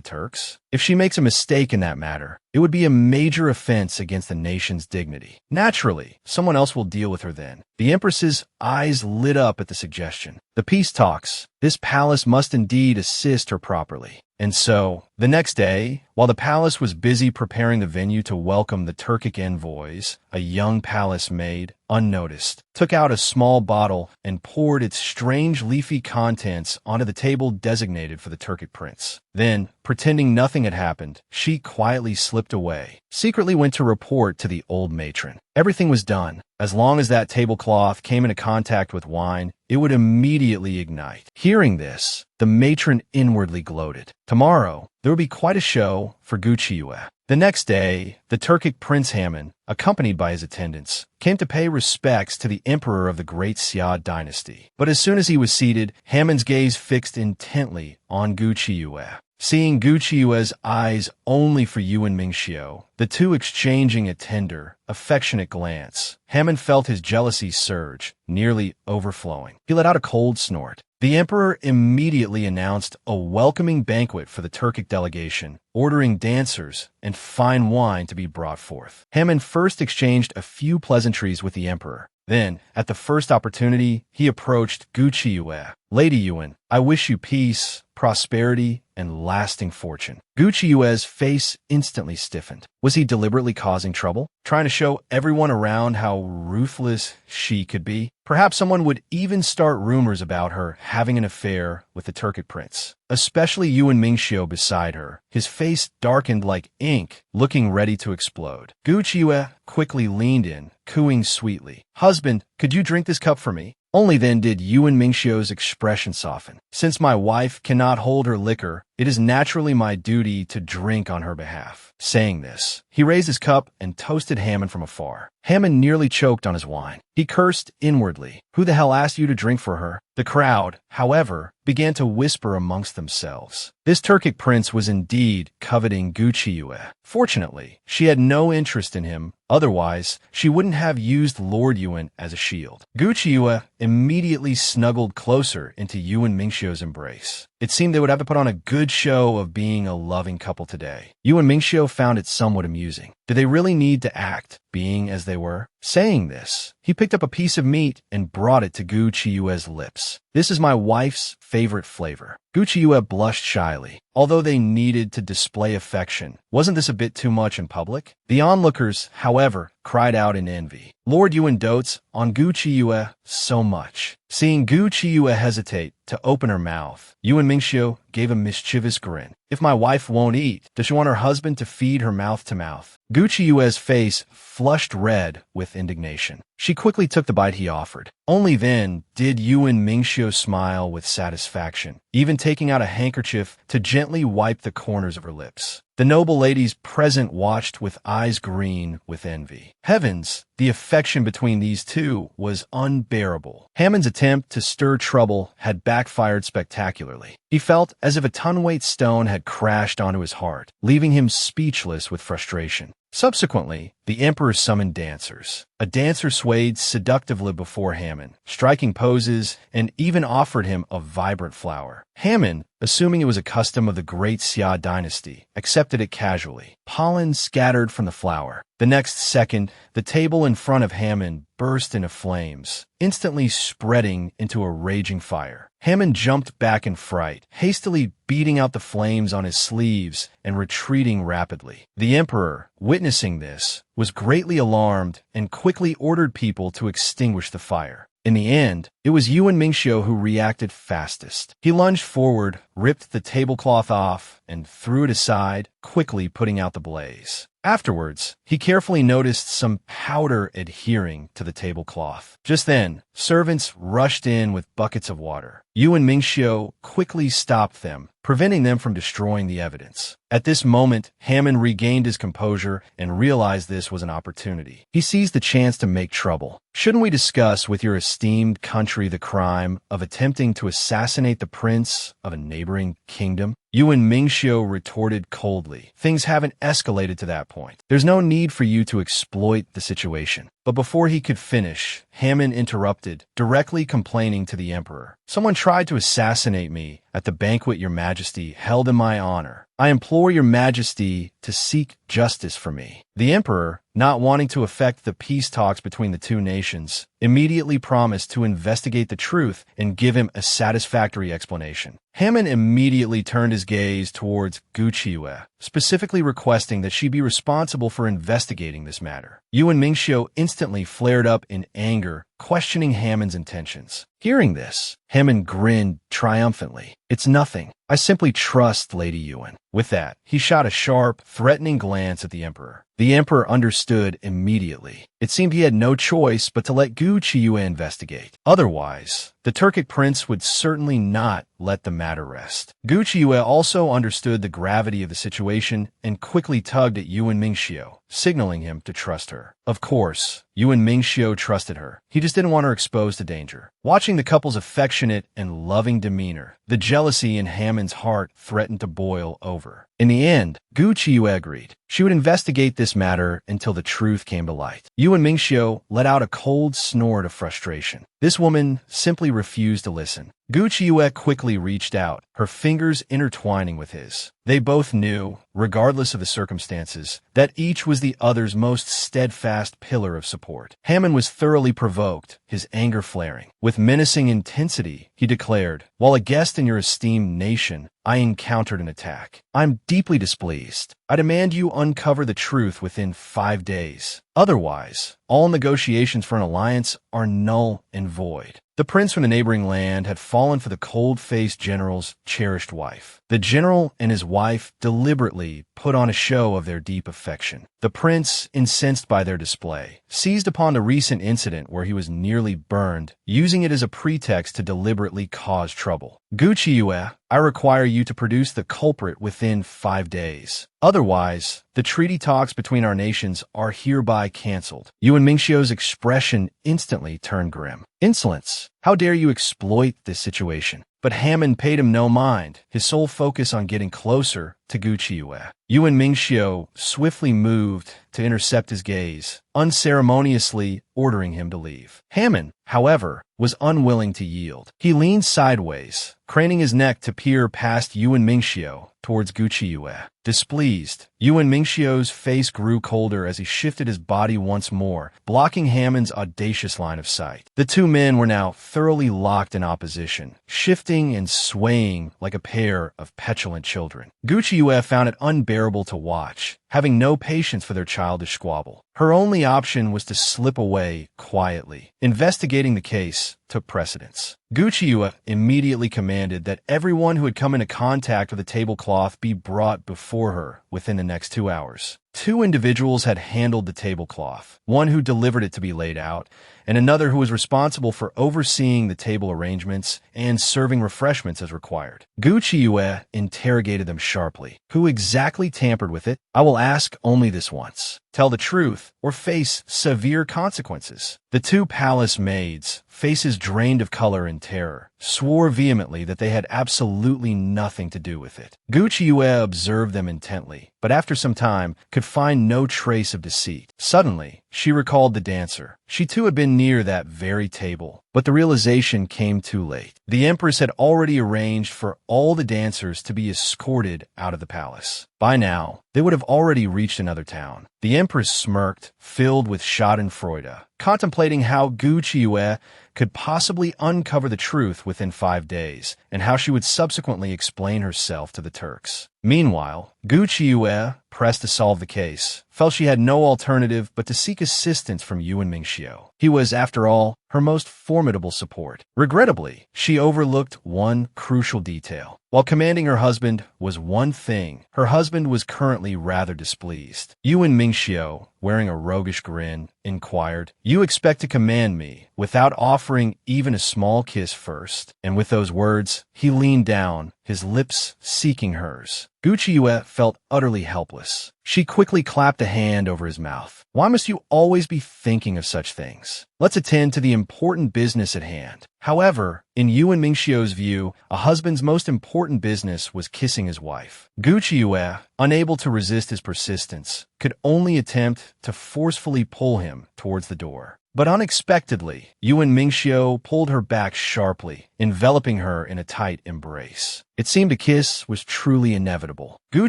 Turks? If she makes a mistake in that matter, it would be a major offense against the nation's dignity. Naturally, someone else will deal with her then. The Empress's eyes lit up at the suggestion. The peace talks. This palace must indeed assist her properly. And so, the next day, while the palace was busy preparing the venue to welcome the Turkic envoys, a young palace maid, unnoticed, took out a small bottle and poured its strange leafy contents onto the table designated for the Turkic prince. Then, pretending nothing had happened, she quietly slipped away, secretly went to report to the old matron. Everything was done. As long as that tablecloth came into contact with wine, it would immediately ignite. Hearing this, the matron inwardly gloated. Tomorrow, there would be quite a show for Gucciu. The next day, the Turkic Prince Haman, accompanied by his attendants, came to pay respects to the emperor of the great Xia dynasty. But as soon as he was seated, Haman's gaze fixed intently on Gu Qiuyue. Seeing Gu Qiue's eyes only for Yuan Mingxiu, the two exchanging a tender, affectionate glance, Haman felt his jealousy surge, nearly overflowing. He let out a cold snort. The emperor immediately announced a welcoming banquet for the Turkic delegation, ordering dancers and fine wine to be brought forth. Haman first exchanged a few pleasantries with the emperor. Then, at the first opportunity, he approached Gu Qiuyue. Lady Yuan, I wish you peace, prosperity, and lasting fortune. Gu Qiue's face instantly stiffened. Was he deliberately causing trouble? Trying to show everyone around how ruthless she could be? Perhaps someone would even start rumors about her having an affair with the Turkic prince. Especially Yuan Mingxiu beside her, his face darkened like ink, looking ready to explode. Gu Qiue quickly leaned in, cooing sweetly. Husband, could you drink this cup for me? Only then did Yuan Mingxiu's expression soften. Since my wife cannot hold her liquor, it is naturally my duty to drink on her behalf. Saying this, he raised his cup and toasted Haman from afar. Haman nearly choked on his wine. He cursed inwardly. Who the hell asked you to drink for her? The crowd, however, began to whisper amongst themselves. This Turkic prince was indeed coveting Gu Qiuyue. Fortunately, she had no interest in him. Otherwise, she wouldn't have used Lord Yuan as a shield. Gu Qiuyue immediately snuggled closer into Yuan Mingxiu's embrace. It seemed they would have to put on a good show of being a loving couple today. Yuan Mingxiu found it somewhat amusing. Did they really need to act, being as they were? Saying this, he picked up a piece of meat and brought it to Gu Qiue's lips. This is my wife's favorite flavor. Gu Qiue blushed shyly. Although they needed to display affection, wasn't this a bit too much in public? The onlookers, however, cried out in envy. Lord Yuan dotes on Gu Qiue so much. Seeing Gu Qiue hesitate to open her mouth, Yuan Mingxiu gave a mischievous grin. If my wife won't eat, does she want her husband to feed her mouth to mouth? Gu Qiue's face flushed red with indignation. She quickly took the bite he offered. Only then did Yuan Mingxiu smile with satisfaction, even taking out a handkerchief to gently wipe the corners of her lips. The noble ladies present watched with eyes green with envy. Heavens, the affection between these two was unbearable. Haman's attempt to stir trouble had backfired spectacularly. He felt as if a ton-weight stone had crashed onto his heart, leaving him speechless with frustration. Subsequently, the emperor summoned dancers. A dancer swayed seductively before Haman, striking poses, and even offered him a vibrant flower. Haman, assuming it was a custom of the great Xia dynasty, accepted it casually. Pollen scattered from the flower. The next second, the table in front of Haman burst into flames, instantly spreading into a raging fire. Haman jumped back in fright, hastily beating out the flames on his sleeves and retreating rapidly. The emperor, witnessing this, was greatly alarmed and quickly ordered people to extinguish the fire. In the end, it was Yuan Mingxiu who reacted fastest. He lunged forward, ripped the tablecloth off, and threw it aside, quickly putting out the blaze. Afterwards, he carefully noticed some powder adhering to the tablecloth. Just then, servants rushed in with buckets of water. Yuan Mingxiu quickly stopped them, preventing them from destroying the evidence. At this moment, Haman regained his composure and realized this was an opportunity. He seized the chance to make trouble. Shouldn't we discuss with your esteemed country the crime of attempting to assassinate the prince of a neighboring kingdom? Yuan Mingxiu retorted coldly. Things haven't escalated to that point. There's no need for you to exploit the situation. But before he could finish, Haman interrupted, directly complaining to the emperor. Someone tried to assassinate me at the banquet your majesty held in my honor. I implore your majesty to seek justice for me. The emperor, not wanting to affect the peace talks between the two nations, immediately promised to investigate the truth and give him a satisfactory explanation. Haman immediately turned his gaze towards Gu Qiuyue, specifically requesting that she be responsible for investigating this matter. Yuan Mingxiu instantly flared up in anger, questioning Haman's intentions. Hearing this, Haman grinned triumphantly. It's nothing. I simply trust Lady Yuan. With that, he shot a sharp, threatening glance at the emperor. The emperor understood immediately. It seemed he had no choice but to let Gu Chiyue investigate. Otherwise, the Turkic prince would certainly not let the matter rest. Gu Chiyue also understood the gravity of the situation and quickly tugged at Yuan Mingxiu, signaling him to trust her. Of course, Yuan Mingxiu trusted her. He just didn't want her exposed to danger. Watching the couple's affectionate and loving demeanor, the jealousy in Hammond's heart threatened to boil over. In the end, Gu Chiyue agreed. She would investigate this matter until the truth came to light. Yuan Mingxiu let out a cold snort of frustration. This woman simply refused to listen. Gu Chiyue quickly reached out, her fingers intertwining with his. They both knew, regardless of the circumstances, that each was the other's most steadfast pillar of support. Hammond was thoroughly provoked, his anger flaring. With menacing intensity, he declared, "While a guest in your esteemed nation, I encountered an attack. I'm deeply displeased. I demand you uncover the truth within 5 days. Otherwise, all negotiations for an alliance are null and void." The prince from the neighboring land had fallen for the cold-faced general's cherished wife. The general and his wife deliberately put on a show of their deep affection. The prince, incensed by their display, seized upon the recent incident where he was nearly burned, using it as a pretext to deliberately cause trouble. "Gu Chiyue, I require you to produce the culprit within 5 days. Otherwise, the treaty talks between our nations are hereby cancelled." Yuan Mingxiu's expression instantly turned grim. "Insolence! How dare you exploit this situation?" But Hammond paid him no mind, his sole focus on getting closer to Gu Chiyue. Yuan Mingxiu swiftly moved to intercept his gaze, unceremoniously ordering him to leave. Hammond, however, was unwilling to yield. He leaned sideways, craning his neck to peer past Yuan Mingxiu towards Gu Chiyue. Displeased, Yuan Mingxiu's face grew colder as he shifted his body once more, blocking Hammond's audacious line of sight. The two men were now thoroughly locked in opposition, shifting and swaying like a pair of petulant children. Gu Chiyue found it unbearable to watch, having no patience for their childish squabble. Her only option was to slip away quietly. Investigating the case took precedence. Gu Chiyue immediately commanded that everyone who had come into contact with the tablecloth be brought before her within the next 2 hours. 2 individuals had handled the tablecloth, one who delivered it to be laid out, and another who was responsible for overseeing the table arrangements and serving refreshments as required. Gu Chiyue interrogated them sharply. "Who exactly tampered with it? I will ask only this once. Tell the truth, or face severe consequences." The 2 palace maids, faces drained of color and terror, swore vehemently that they had absolutely nothing to do with it. Gu Chiyue observed them intently, but after some time could find no trace of deceit. Suddenly, she recalled the dancer. She too had been near that very table, but the realization came too late. The empress had already arranged for all the dancers to be escorted out of the palace. By now, they would have already reached another town. The empress smirked, filled with schadenfreude, contemplating how Gu Chiyue could possibly uncover the truth within 5 days, and how she would subsequently explain herself to the Turks. Meanwhile, Gu Chiyue, pressed to solve the case, felt she had no alternative but to seek assistance from Yuan Mingxiu. He was, after all, her most formidable support. Regrettably, she overlooked one crucial detail. While commanding her husband was one thing, her husband was currently rather displeased. Yuan Mingxiu, wearing a roguish grin, inquired, "You expect to command me without offering even a small kiss first?" And with those words, he leaned down, his lips seeking hers. Gu Chiyue felt utterly helpless. She quickly clapped a hand over his mouth. "Why must you always be thinking of such things? Let's attend to the important business at hand." However, in Yuan Mingxiu's view, a husband's most important business was kissing his wife. Gu Chiyue, unable to resist his persistence, could only attempt to forcefully pull him towards the door. But unexpectedly, Yuan Mingxiu pulled her back sharply, enveloping her in a tight embrace. It seemed a kiss was truly inevitable. Gu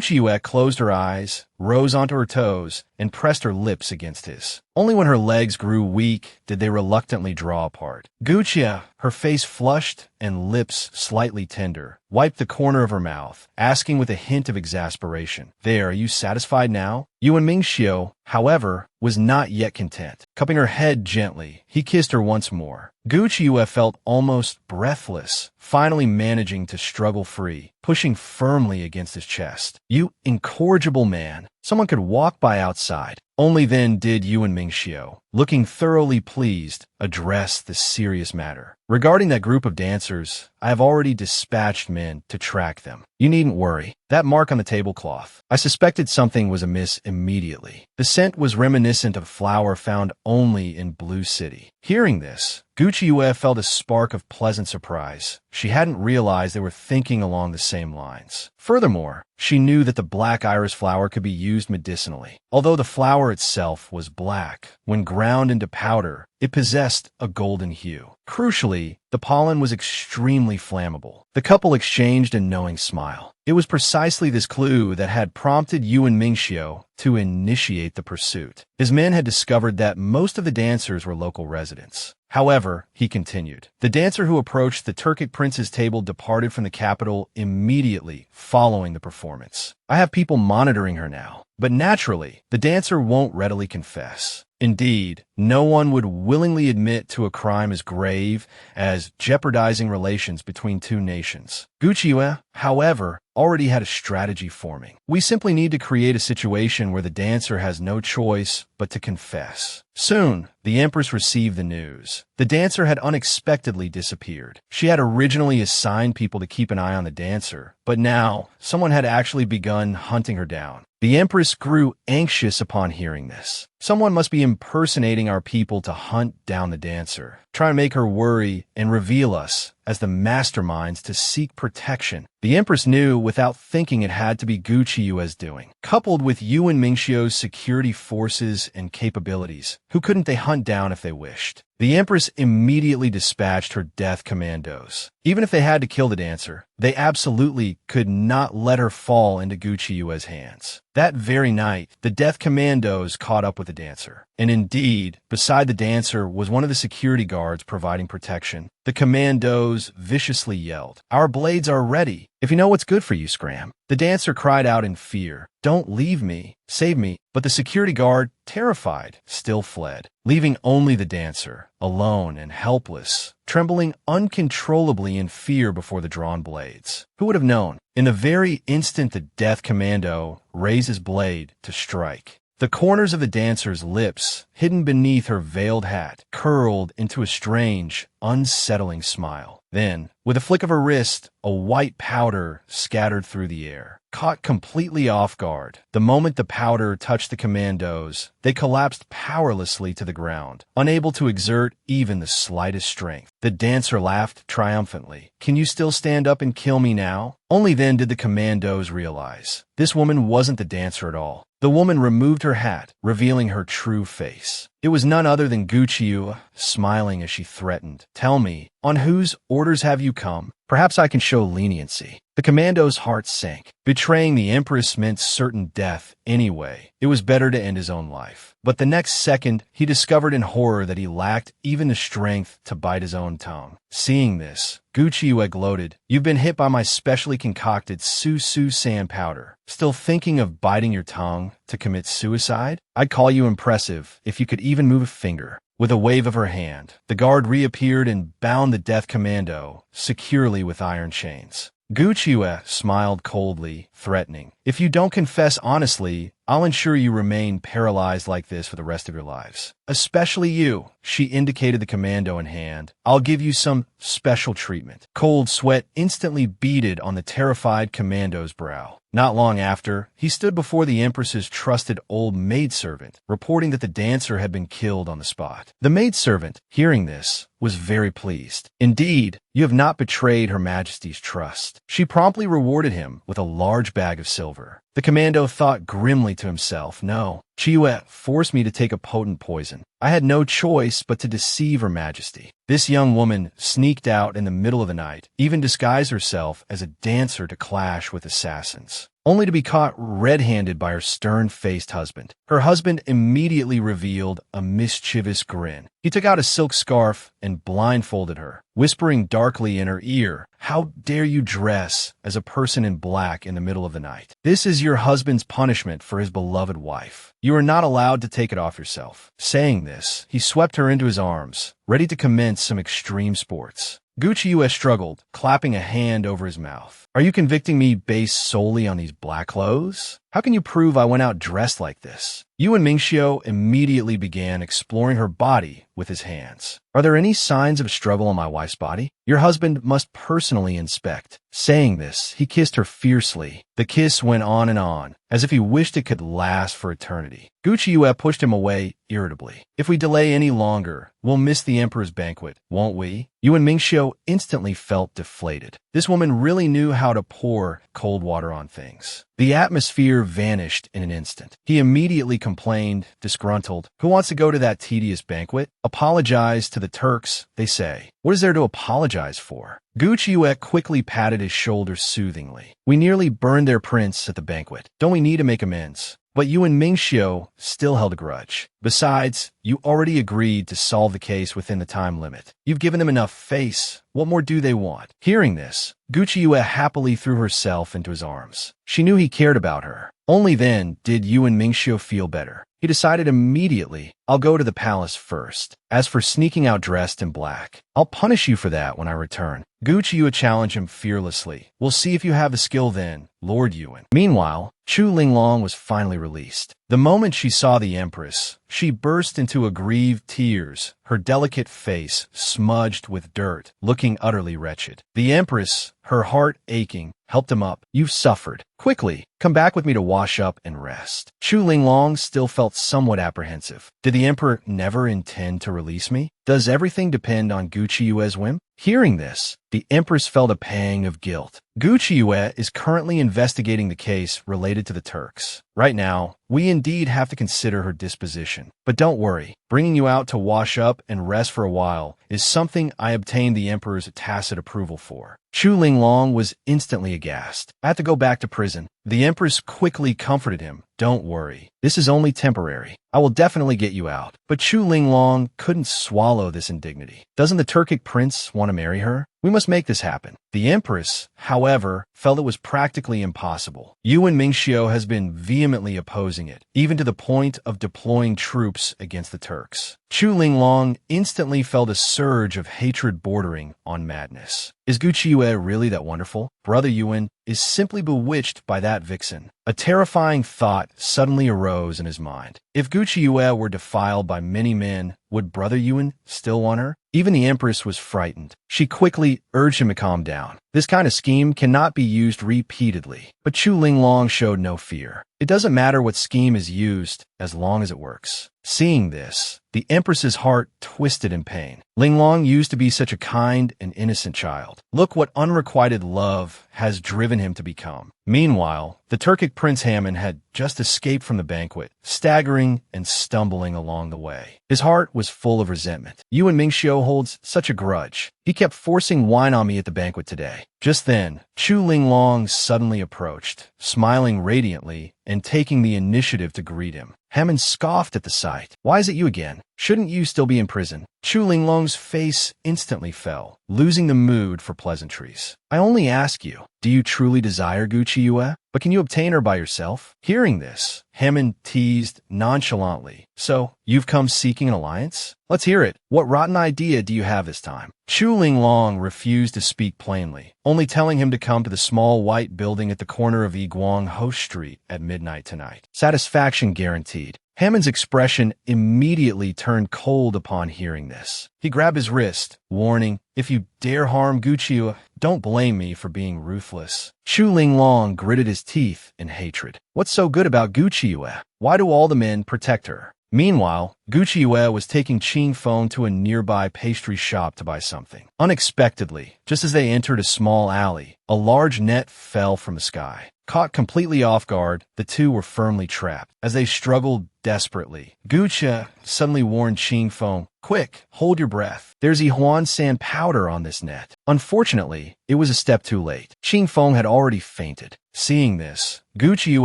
Chiyue closed her eyes, rose onto her toes, and pressed her lips against his. Only when her legs grew weak did they reluctantly draw apart. Gu Chiyue, her face flushed and lips slightly tender, wiped the corner of her mouth, asking with a hint of exasperation, "There, are you satisfied now?" Yuan Mingxiu, however, was not yet content. Cupping her head gently, he kissed her once more. Gu Chiyue felt almost breathless, finally managing to struggle free, pushing firmly against his chest. "You incorrigible man, someone could walk by outside. Only then did Yuan Mingxiu, looking thoroughly pleased, address the serious matter. Regarding that group of dancers, I have already dispatched men to track them. You needn't worry. That mark on the tablecloth. I suspected something was amiss immediately. The scent was reminiscent of flour found only in Blue City. Hearing this, Gucci Yue felt a spark of pleasant surprise. She hadn't realized they were thinking along the same lines. Furthermore, she knew that the black iris flower could be used medicinally. Although the flower itself was black, when ground into powder, it possessed a golden hue. Crucially, the pollen was extremely flammable. The couple exchanged a knowing smile. It was precisely this clue that had prompted Yuan Mingxiu to initiate the pursuit. His men had discovered that most of the dancers were local residents. However, he continued, the dancer who approached the Turkic prince's table departed from the capital immediately following the performance. I have people monitoring her now, but naturally, the dancer won't readily confess. Indeed, no one would willingly admit to a crime as grave as jeopardizing relations between two nations. Gucci Yue, however, already had a strategy forming. We simply need to create a situation where the dancer has no choice but to confess. Soon, the Empress received the news. The dancer had unexpectedly disappeared. She had originally assigned people to keep an eye on the dancer, but now someone had actually begun hunting her down. The Empress grew anxious upon hearing this. Someone must be impersonating our people to hunt down the dancer, try and make her worry and reveal us as the masterminds to seek protection. The Empress knew without thinking it had to be Gucci Yue's doing. Coupled with Yuan Mingxiu's security forces and capabilities, who couldn't they hunt down if they wished? The Empress immediately dispatched her death commandos. Even if they had to kill the dancer, they absolutely could not let her fall into Gucci Yue's hands. That very night, the death commandos caught up with the dancer. And indeed, beside the dancer was one of the security guards providing protection. The commandos viciously yelled, "Our blades are ready. If you know what's good for you, Scram." The dancer cried out in fear, "Don't leave me. Save me." But the security guard, terrified, still fled, leaving only the dancer, alone and helpless, trembling uncontrollably in fear before the drawn blades. Who would have known? In the very instant the death commando raised his blade to strike, the corners of the dancer's lips, hidden beneath her veiled hat, curled into a strange, unsettling smile. Then, with a flick of her wrist, a white powder scattered through the air. Caught completely off guard, the moment the powder touched the commandos, they collapsed powerlessly to the ground, unable to exert even the slightest strength. The dancer laughed triumphantly. "Can you still stand up and kill me now?" Only then did the commandos realize this woman wasn't the dancer at all. The woman removed her hat, revealing her true face. It was none other than Gucci Yue, smiling as she threatened, "Tell me, on whose orders have you come? Perhaps I can show leniency." The commando's heart sank. Betraying the Empress meant certain death anyway. It was better to end his own life. But the next second, he discovered in horror that he lacked even the strength to bite his own tongue. Seeing this, Gucci Yue gloated, "You've been hit by my specially concocted Su sand powder. Still thinking of biting your tongue to commit suicide? I'd call you impressive if you could even move a finger." With a wave of her hand, the guard reappeared and bound the death commando securely with iron chains. Gucci Yue smiled coldly, threatening, "If you don't confess honestly, I'll ensure you remain paralyzed like this for the rest of your lives. Especially you." She indicated the commando in hand. "I'll give you some special treatment." Cold sweat instantly beaded on the terrified commando's brow. Not long after, he stood before the Empress's trusted old maidservant, reporting that the dancer had been killed on the spot. The maidservant, hearing this, was very pleased. "Indeed, you have not betrayed Her Majesty's trust." She promptly rewarded him with a large bag of silver. The commando thought grimly to himself, "No, Yue forced me to take a potent poison. I had no choice but to deceive Her Majesty." This young woman sneaked out in the middle of the night, even disguised herself as a dancer to clash with assassins, only to be caught red-handed by her stern-faced husband. Her husband immediately revealed a mischievous grin. He took out a silk scarf and blindfolded her, whispering darkly in her ear, "How dare you dress as a person in black in the middle of the night? This is your husband's punishment for his beloved wife. You are not allowed to take it off yourself." Saying this, he swept her into his arms, ready to commence some extreme sports. Gucci Yue struggled, clapping a hand over his mouth. "Are you convicting me based solely on these black clothes? How can you prove I went out dressed like this? Yuan Mingxiu immediately began exploring her body with his hands. Are there any signs of struggle on my wife's body? Your husband must personally inspect. Saying this, he kissed her fiercely. The kiss went on and on, as if he wished it could last for eternity. Gucci Yue pushed him away irritably. If we delay any longer, we'll miss the emperor's banquet, won't we? Yuan Mingxiu instantly felt deflated. This woman really knew how to pour cold water on things. The atmosphere vanished in an instant. He immediately complained, disgruntled. Who wants to go to that tedious banquet? Apologize to the Turks, they say. What is there to apologize for? Gucci Yue quickly patted his shoulder soothingly. We nearly burned their prince at the banquet. Don't we need to make amends? But Yuan Mingxiu still held a grudge. Besides, you already agreed to solve the case within the time limit. You've given them enough face. What more do they want? Hearing this, Gucci Yue happily threw herself into his arms. She knew he cared about her. Only then did Yuan Mingxiu feel better. He decided immediately, I'll go to the palace first. As for sneaking out dressed in black, I'll punish you for that when I return. Gucci Yue challenged him fearlessly. We'll see if you have the skill then, Lord Yuan. Meanwhile, Chu Linglong was finally released. The moment she saw the empress, she burst into aggrieved tears, her delicate face smudged with dirt, looking utterly wretched. The empress, her heart aching, helped him up. You've suffered. Quickly, come back with me to wash up and rest. Chu Linglong still felt somewhat apprehensive. Did the emperor never intend to release me? Does everything depend on Gucci Yue's whim? Hearing this, the empress felt a pang of guilt. Gucci Yue is currently investigating the case related to the Turks. Right now, we indeed have to consider her disposition. But don't worry, bringing you out to wash up and rest for a while is something I obtained the emperor's tacit approval for. Chu Linglong was instantly aghast. I have to go back to prison. The empress quickly comforted him. Don't worry, this is only temporary. I will definitely get you out. But Chu Linglong couldn't swallow this indignity. Doesn't the Turkic prince want to marry her? We must make this happen. The empress, however, felt it was practically impossible. Yuan Mingxiu has been vehemently opposing it, even to the point of deploying troops against the Turks. Chu Linglong instantly felt a surge of hatred bordering on madness. Is Gucci Yue really that wonderful? Brother Yuan is simply bewitched by that vixen. A terrifying thought suddenly arose in his mind. If Gucci Yue were defiled by many men, would Brother Yuan still want her? Even the empress was frightened. She quickly urged him to calm down. This kind of scheme cannot be used repeatedly. But Chu Linglong showed no fear. It doesn't matter what scheme is used, as long as it works. Seeing this, the empress's heart twisted in pain. Linglong used to be such a kind and innocent child. Look what unrequited love has driven him to become. Meanwhile, the Turkic Prince Hammond had just escaped from the banquet, staggering and stumbling along the way. His heart was full of resentment. Yuan Mingxiu holds such a grudge. He kept forcing wine on me at the banquet today. Just then, Chu Linglong suddenly approached, smiling radiantly and taking the initiative to greet him. Hammond scoffed at the sight. Why is it you again? Shouldn't you still be in prison? Chu Linglong's face instantly fell, losing the mood for pleasantries. I only ask you, do you truly desire Gucci Yue? But can you obtain her by yourself? Hearing this, Hammond teased nonchalantly. So, you've come seeking an alliance? Let's hear it. What rotten idea do you have this time? Chu Linglong refused to speak plainly, only telling him to come to the small white building at the corner of Yiguang Ho Street at midnight tonight. Satisfaction guaranteed. Hammond's expression immediately turned cold upon hearing this. He grabbed his wrist, warning, if you dare harm Gucci Yue, don't blame me for being ruthless. Chu Linglong gritted his teeth in hatred. What's so good about Gucci Yue? Why do all the men protect her? Meanwhile, Gucci Yue was taking Qing Feng to a nearby pastry shop to buy something. Unexpectedly, just as they entered a small alley, a large net fell from the sky. Caught completely off guard, the two were firmly trapped. As they struggled desperately, Gucci suddenly warned Qing Feng, quick, hold your breath. There's Yihuan sand powder on this net. Unfortunately, it was a step too late. Qing Feng had already fainted. Seeing this, Gucci Yue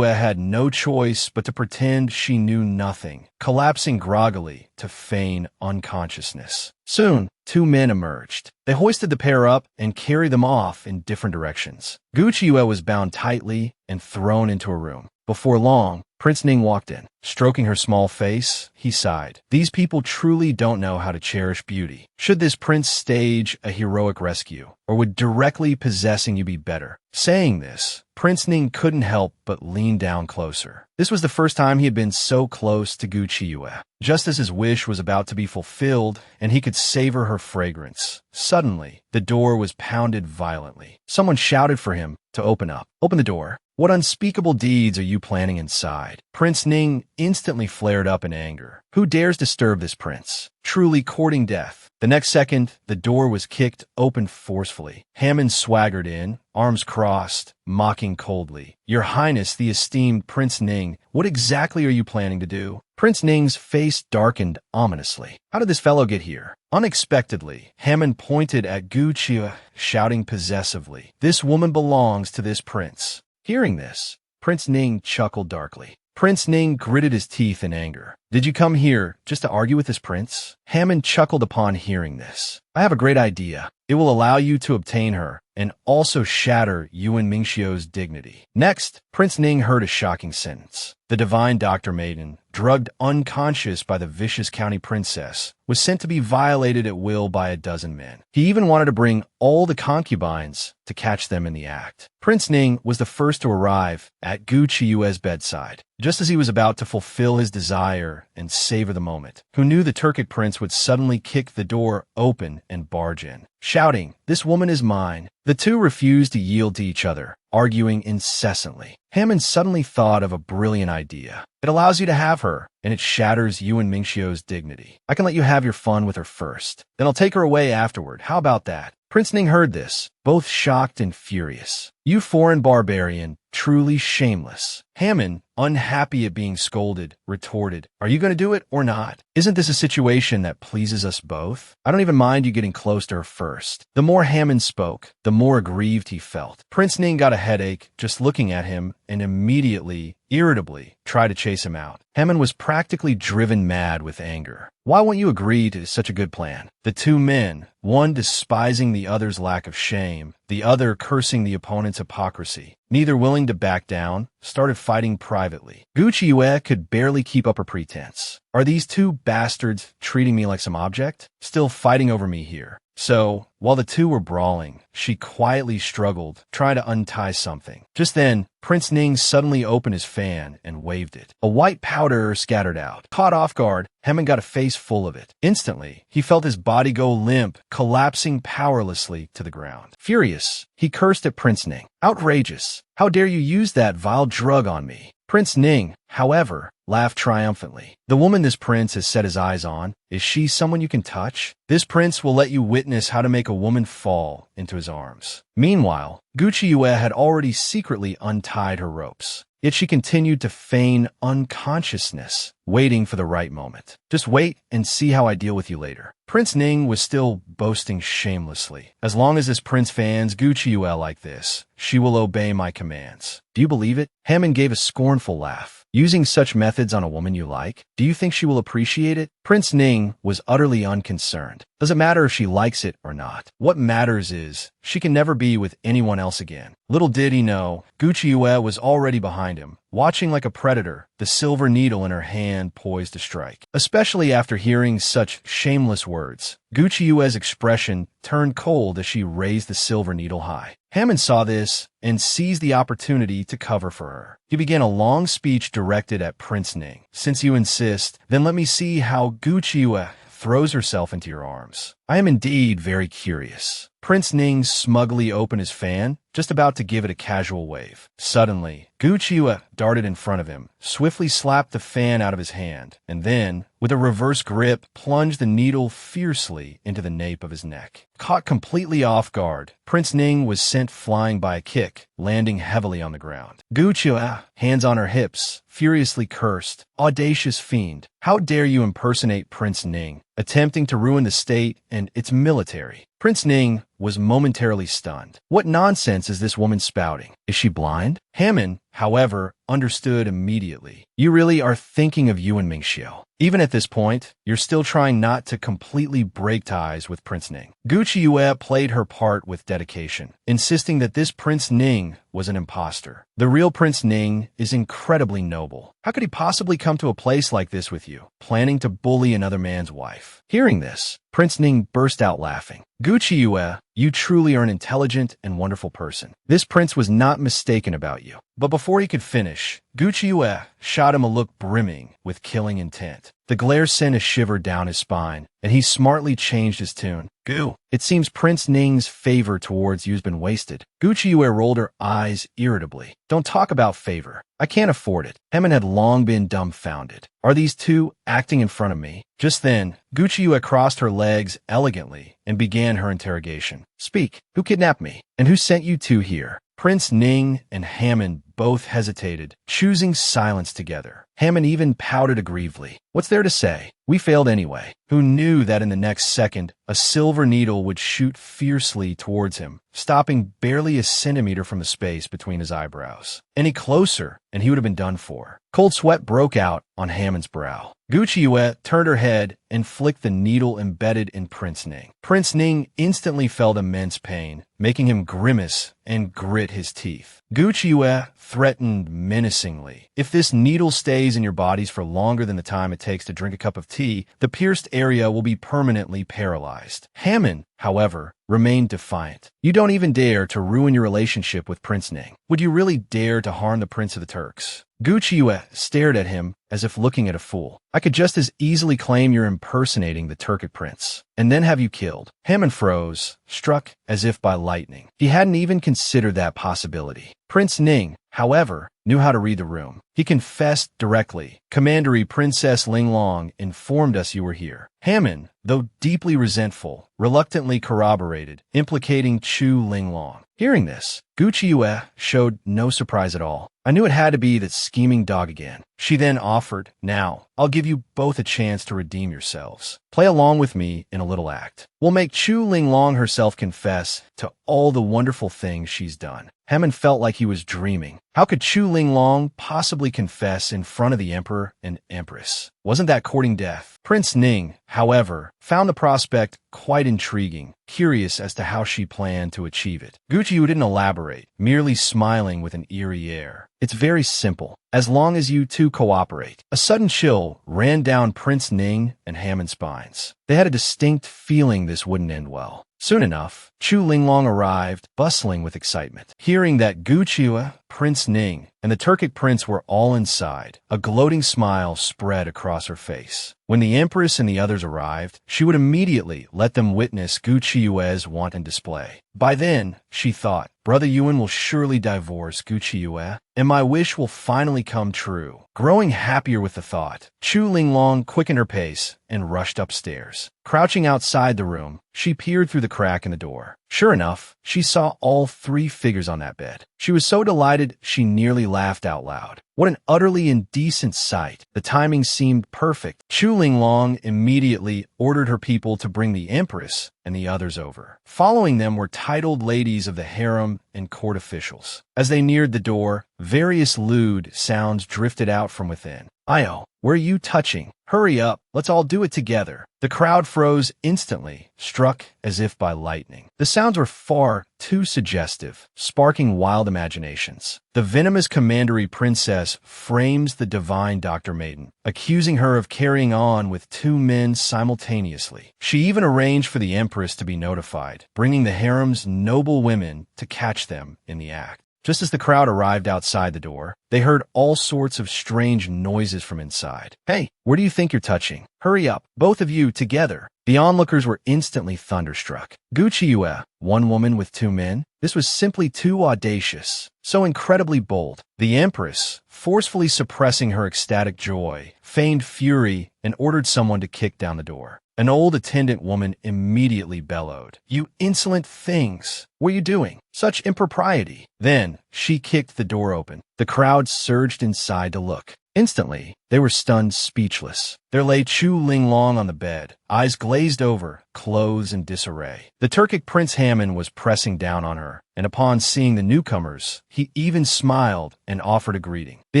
had no choice but to pretend she knew nothing, collapsing groggily to feign unconsciousness. Soon, two men emerged. They hoisted the pair up and carried them off in different directions. Gucci Yue was bound tightly and thrown into a room. Before long, Prince Ning walked in. Stroking her small face, he sighed. These people truly don't know how to cherish beauty. Should this prince stage a heroic rescue, or would directly possessing you be better? Saying this, Prince Ning couldn't help but lean down closer. This was the first time he had been so close to Gu Qiuyue. Just as his wish was about to be fulfilled and he could savor her fragrance, suddenly, the door was pounded violently. Someone shouted for him to open up. Open the door. What unspeakable deeds are you planning inside? Prince Ning instantly flared up in anger. Who dares disturb this prince? Truly courting death. The next second, the door was kicked open forcefully. Hammond swaggered in, arms crossed, mocking coldly. Your Highness, the esteemed Prince Ning, what exactly are you planning to do? Prince Ning's face darkened ominously. How did this fellow get here? Unexpectedly, Hammond pointed at Gu Qiuyue, shouting possessively, This woman belongs to this prince. Hearing this, Prince Ning chuckled darkly. Prince Ning gritted his teeth in anger. Did you come here just to argue with this prince? Hammond chuckled upon hearing this. I have a great idea. It will allow you to obtain her and also shatter Yuan Mingxiu's dignity. Next, Prince Ning heard a shocking sentence. The divine doctor maiden, drugged unconscious by the vicious county princess, was sent to be violated at will by a dozen men. He even wanted to bring all the concubines to catch them in the act. Prince Ning was the first to arrive at Gu Qiuyue's bedside, just as he was about to fulfill his desire and savor the moment. Who knew the Turkic prince would suddenly kick the door open and barge in, shouting, This woman is mine. The two refused to yield to each other, arguing incessantly. Hammond suddenly thought of a brilliant idea. It allows you to have her, and it shatters Yuan Mingxiu's dignity. I can let you have your fun with her first. Then I'll take her away afterward. How about that? Prince Ning heard this, both shocked and furious. You foreign barbarian, truly shameless. Hammond, unhappy at being scolded, retorted, Are you going to do it or not? Isn't this a situation that pleases us both? I don't even mind you getting close to her first. The more Hammond spoke, the more aggrieved he felt. Prince Ning got a headache just looking at him and immediately, irritably, tried to chase him out. Hammond was practically driven mad with anger. Why won't you agree to such a good plan? The two men, one despising the other's lack of shame, the other cursing the opponent's hypocrisy, neither willing to back down, started fighting privately. Gu Qiuyue could barely keep up her pretense. Are these two bastards treating me like some object? Still fighting over me here. So, while the two were brawling, she quietly struggled, trying to untie something. Just then, Prince Ning suddenly opened his fan and waved it. A white powder scattered out. Caught off guard, Hammond got a face full of it. Instantly, he felt his body go limp, collapsing powerlessly to the ground. Furious, he cursed at Prince Ning. Outrageous! How dare you use that vile drug on me? Prince Ning, however, laughed triumphantly. The woman this prince has set his eyes on, is she someone you can touch? This prince will let you witness how to make a woman fall into his arms. Meanwhile, Gu Qiuyue had already secretly untied her ropes. Yet she continued to feign unconsciousness, waiting for the right moment. Just wait and see how I deal with you later. Prince Ning was still boasting shamelessly. As long as this prince fans Gu Qiuyue like this, she will obey my commands. Do you believe it? Hammond gave a scornful laugh. Using such methods on a woman you like? Do you think she will appreciate it? Prince Ning was utterly unconcerned. Doesn't matter if she likes it or not. What matters is, she can never be with anyone else again. Little did he know, Gu Qiuyue was already behind him, watching like a predator, the silver needle in her hand poised to strike. Especially after hearing such shameless words, Gu Qiuyue's expression turned cold as she raised the silver needle high. Hammond saw this and seized the opportunity to cover for her. He began a long speech directed at Prince Ning. Since you insist, then let me see how Gu Qiuyue throws herself into your arms. I am indeed very curious. Prince Ning smugly opened his fan, just about to give it a casual wave. Suddenly, Gu Qiuyue darted in front of him, swiftly slapped the fan out of his hand, and then, with a reverse grip, plunged the needle fiercely into the nape of his neck. Caught completely off guard, Prince Ning was sent flying by a kick, landing heavily on the ground. Gu Qiuyue, hands on her hips, furiously cursed, "Audacious fiend, how dare you impersonate Prince Ning, attempting to ruin the state and its military? Prince Ning was momentarily stunned. What nonsense is this woman spouting? Is she blind? Hammond, however, understood immediately. You really are thinking of Yuan Mingxiu. Even at this point, you're still trying not to completely break ties with Prince Ning. Gu Qiuyue played her part with dedication, insisting that this Prince Ning was an imposter. The real Prince Ning is incredibly noble. How could he possibly come to a place like this with you, planning to bully another man's wife? Hearing this, Prince Ning burst out laughing. Gu Qiuyue, you truly are an intelligent and wonderful person. This prince was not mistaken about you. But before he could finish, Gu Qiuyue shot him a look brimming with killing intent. The glare sent a shiver down his spine, and he smartly changed his tune. Gu, it seems Prince Ning's favor towards you's been wasted. Gu Qiuyue rolled her eyes irritably. Don't talk about favor. I can't afford it. Hammond had long been dumbfounded. Are these two acting in front of me? Just then, Gu Qiuyue crossed her legs elegantly and began her interrogation. Speak. Who kidnapped me? And who sent you two here? Prince Ning and Hammond both hesitated, choosing silence together. Hammond even pouted aggrievedly. What's there to say? We failed anyway. Who knew that in the next second, a silver needle would shoot fiercely towards him, stopping barely a centimeter from the space between his eyebrows. Any closer, and he would have been done for. Cold sweat broke out on Hammond's brow. Gu Qiuyue turned her head and flicked the needle embedded in Prince Ning. Prince Ning instantly felt immense pain, making him grimace and grit his teeth. Gu Qiuyue threatened menacingly. If this needle stays in your bodies for longer than the time it takes to drink a cup of tea, the pierced area will be permanently paralyzed. Hammond, however, remained defiant. You don't even dare to ruin your relationship with Prince Ning. Would you really dare to harm the Prince of the Turks? Gu Qiuyue stared at him as if looking at a fool. I could just as easily claim you're impersonating the Turkic prince, and then have you killed. Hammond froze, struck as if by lightning. He hadn't even considered that possibility. Prince Ning, however, knew how to read the room. He confessed directly. Commandery Princess Linglong informed us you were here. Hammond, though deeply resentful, reluctantly corroborated, implicating Chu Linglong. Hearing this, Gu Qiuyue showed no surprise at all. I knew it had to be that scheming dog again. She then offered, now, I'll give you both a chance to redeem yourselves. Play along with me in a little act. We'll make Chu Linglong herself confess to all the wonderful things she's done. Hammond felt like he was dreaming. How could Chu Linglong possibly confess in front of the Emperor and Empress? Wasn't that courting death? Prince Ning, however, found the prospect quite intriguing, curious as to how she planned to achieve it. Gu Qiuyue didn't elaborate, merely smiling with an eerie air. It's very simple, as long as you two cooperate. A sudden chill ran down Prince Ning and Hammond's spines. They had a distinct feeling this wouldn't end well. Soon enough, Chu Linglong arrived, bustling with excitement. Hearing that Gu Qiuyue, Prince Ning, and the Turkic prince were all inside, a gloating smile spread across her face. When the Empress and the others arrived, she would immediately let them witness Gu Qiuyue's wanton display. By then, she thought, Brother Yuan will surely divorce Gu Qiuyue, and my wish will finally come true. Growing happier with the thought, Chu Linglong quickened her pace and rushed upstairs. Crouching outside the room, she peered through the crack in the door. Sure enough, she saw all three figures on that bed. She was so delighted she nearly laughed out loud. What an utterly indecent sight. The timing seemed perfect. Chu Linglong immediately ordered her people to bring the Empress and the others over. Following them were titled ladies of the harem and court officials. As they neared the door, various lewd sounds drifted out from within. Io, where are you touching? Hurry up, let's all do it together. The crowd froze instantly, struck as if by lightning. The sounds were far too suggestive, sparking wild imaginations. The venomous commandery princess frames the divine Dr. Maiden, accusing her of carrying on with two men simultaneously. She even arranged for the Empress to be notified, bringing the harem's noble women to catch them in the act. Just as the crowd arrived outside the door, they heard all sorts of strange noises from inside. Hey, where do you think you're touching? Hurry up, both of you together. The onlookers were instantly thunderstruck. Gu Qiuyue, one woman with two men? This was simply too audacious, so incredibly bold. The Empress, forcefully suppressing her ecstatic joy, feigned fury and ordered someone to kick down the door. An old attendant woman immediately bellowed, "You insolent things! What are you doing? Such impropriety!" Then she kicked the door open. The crowd surged inside to look. Instantly, they were stunned speechless. There lay Chu Linglong on the bed, eyes glazed over, clothes in disarray. The Turkic Prince Hammon was pressing down on her, and upon seeing the newcomers, he even smiled and offered a greeting. The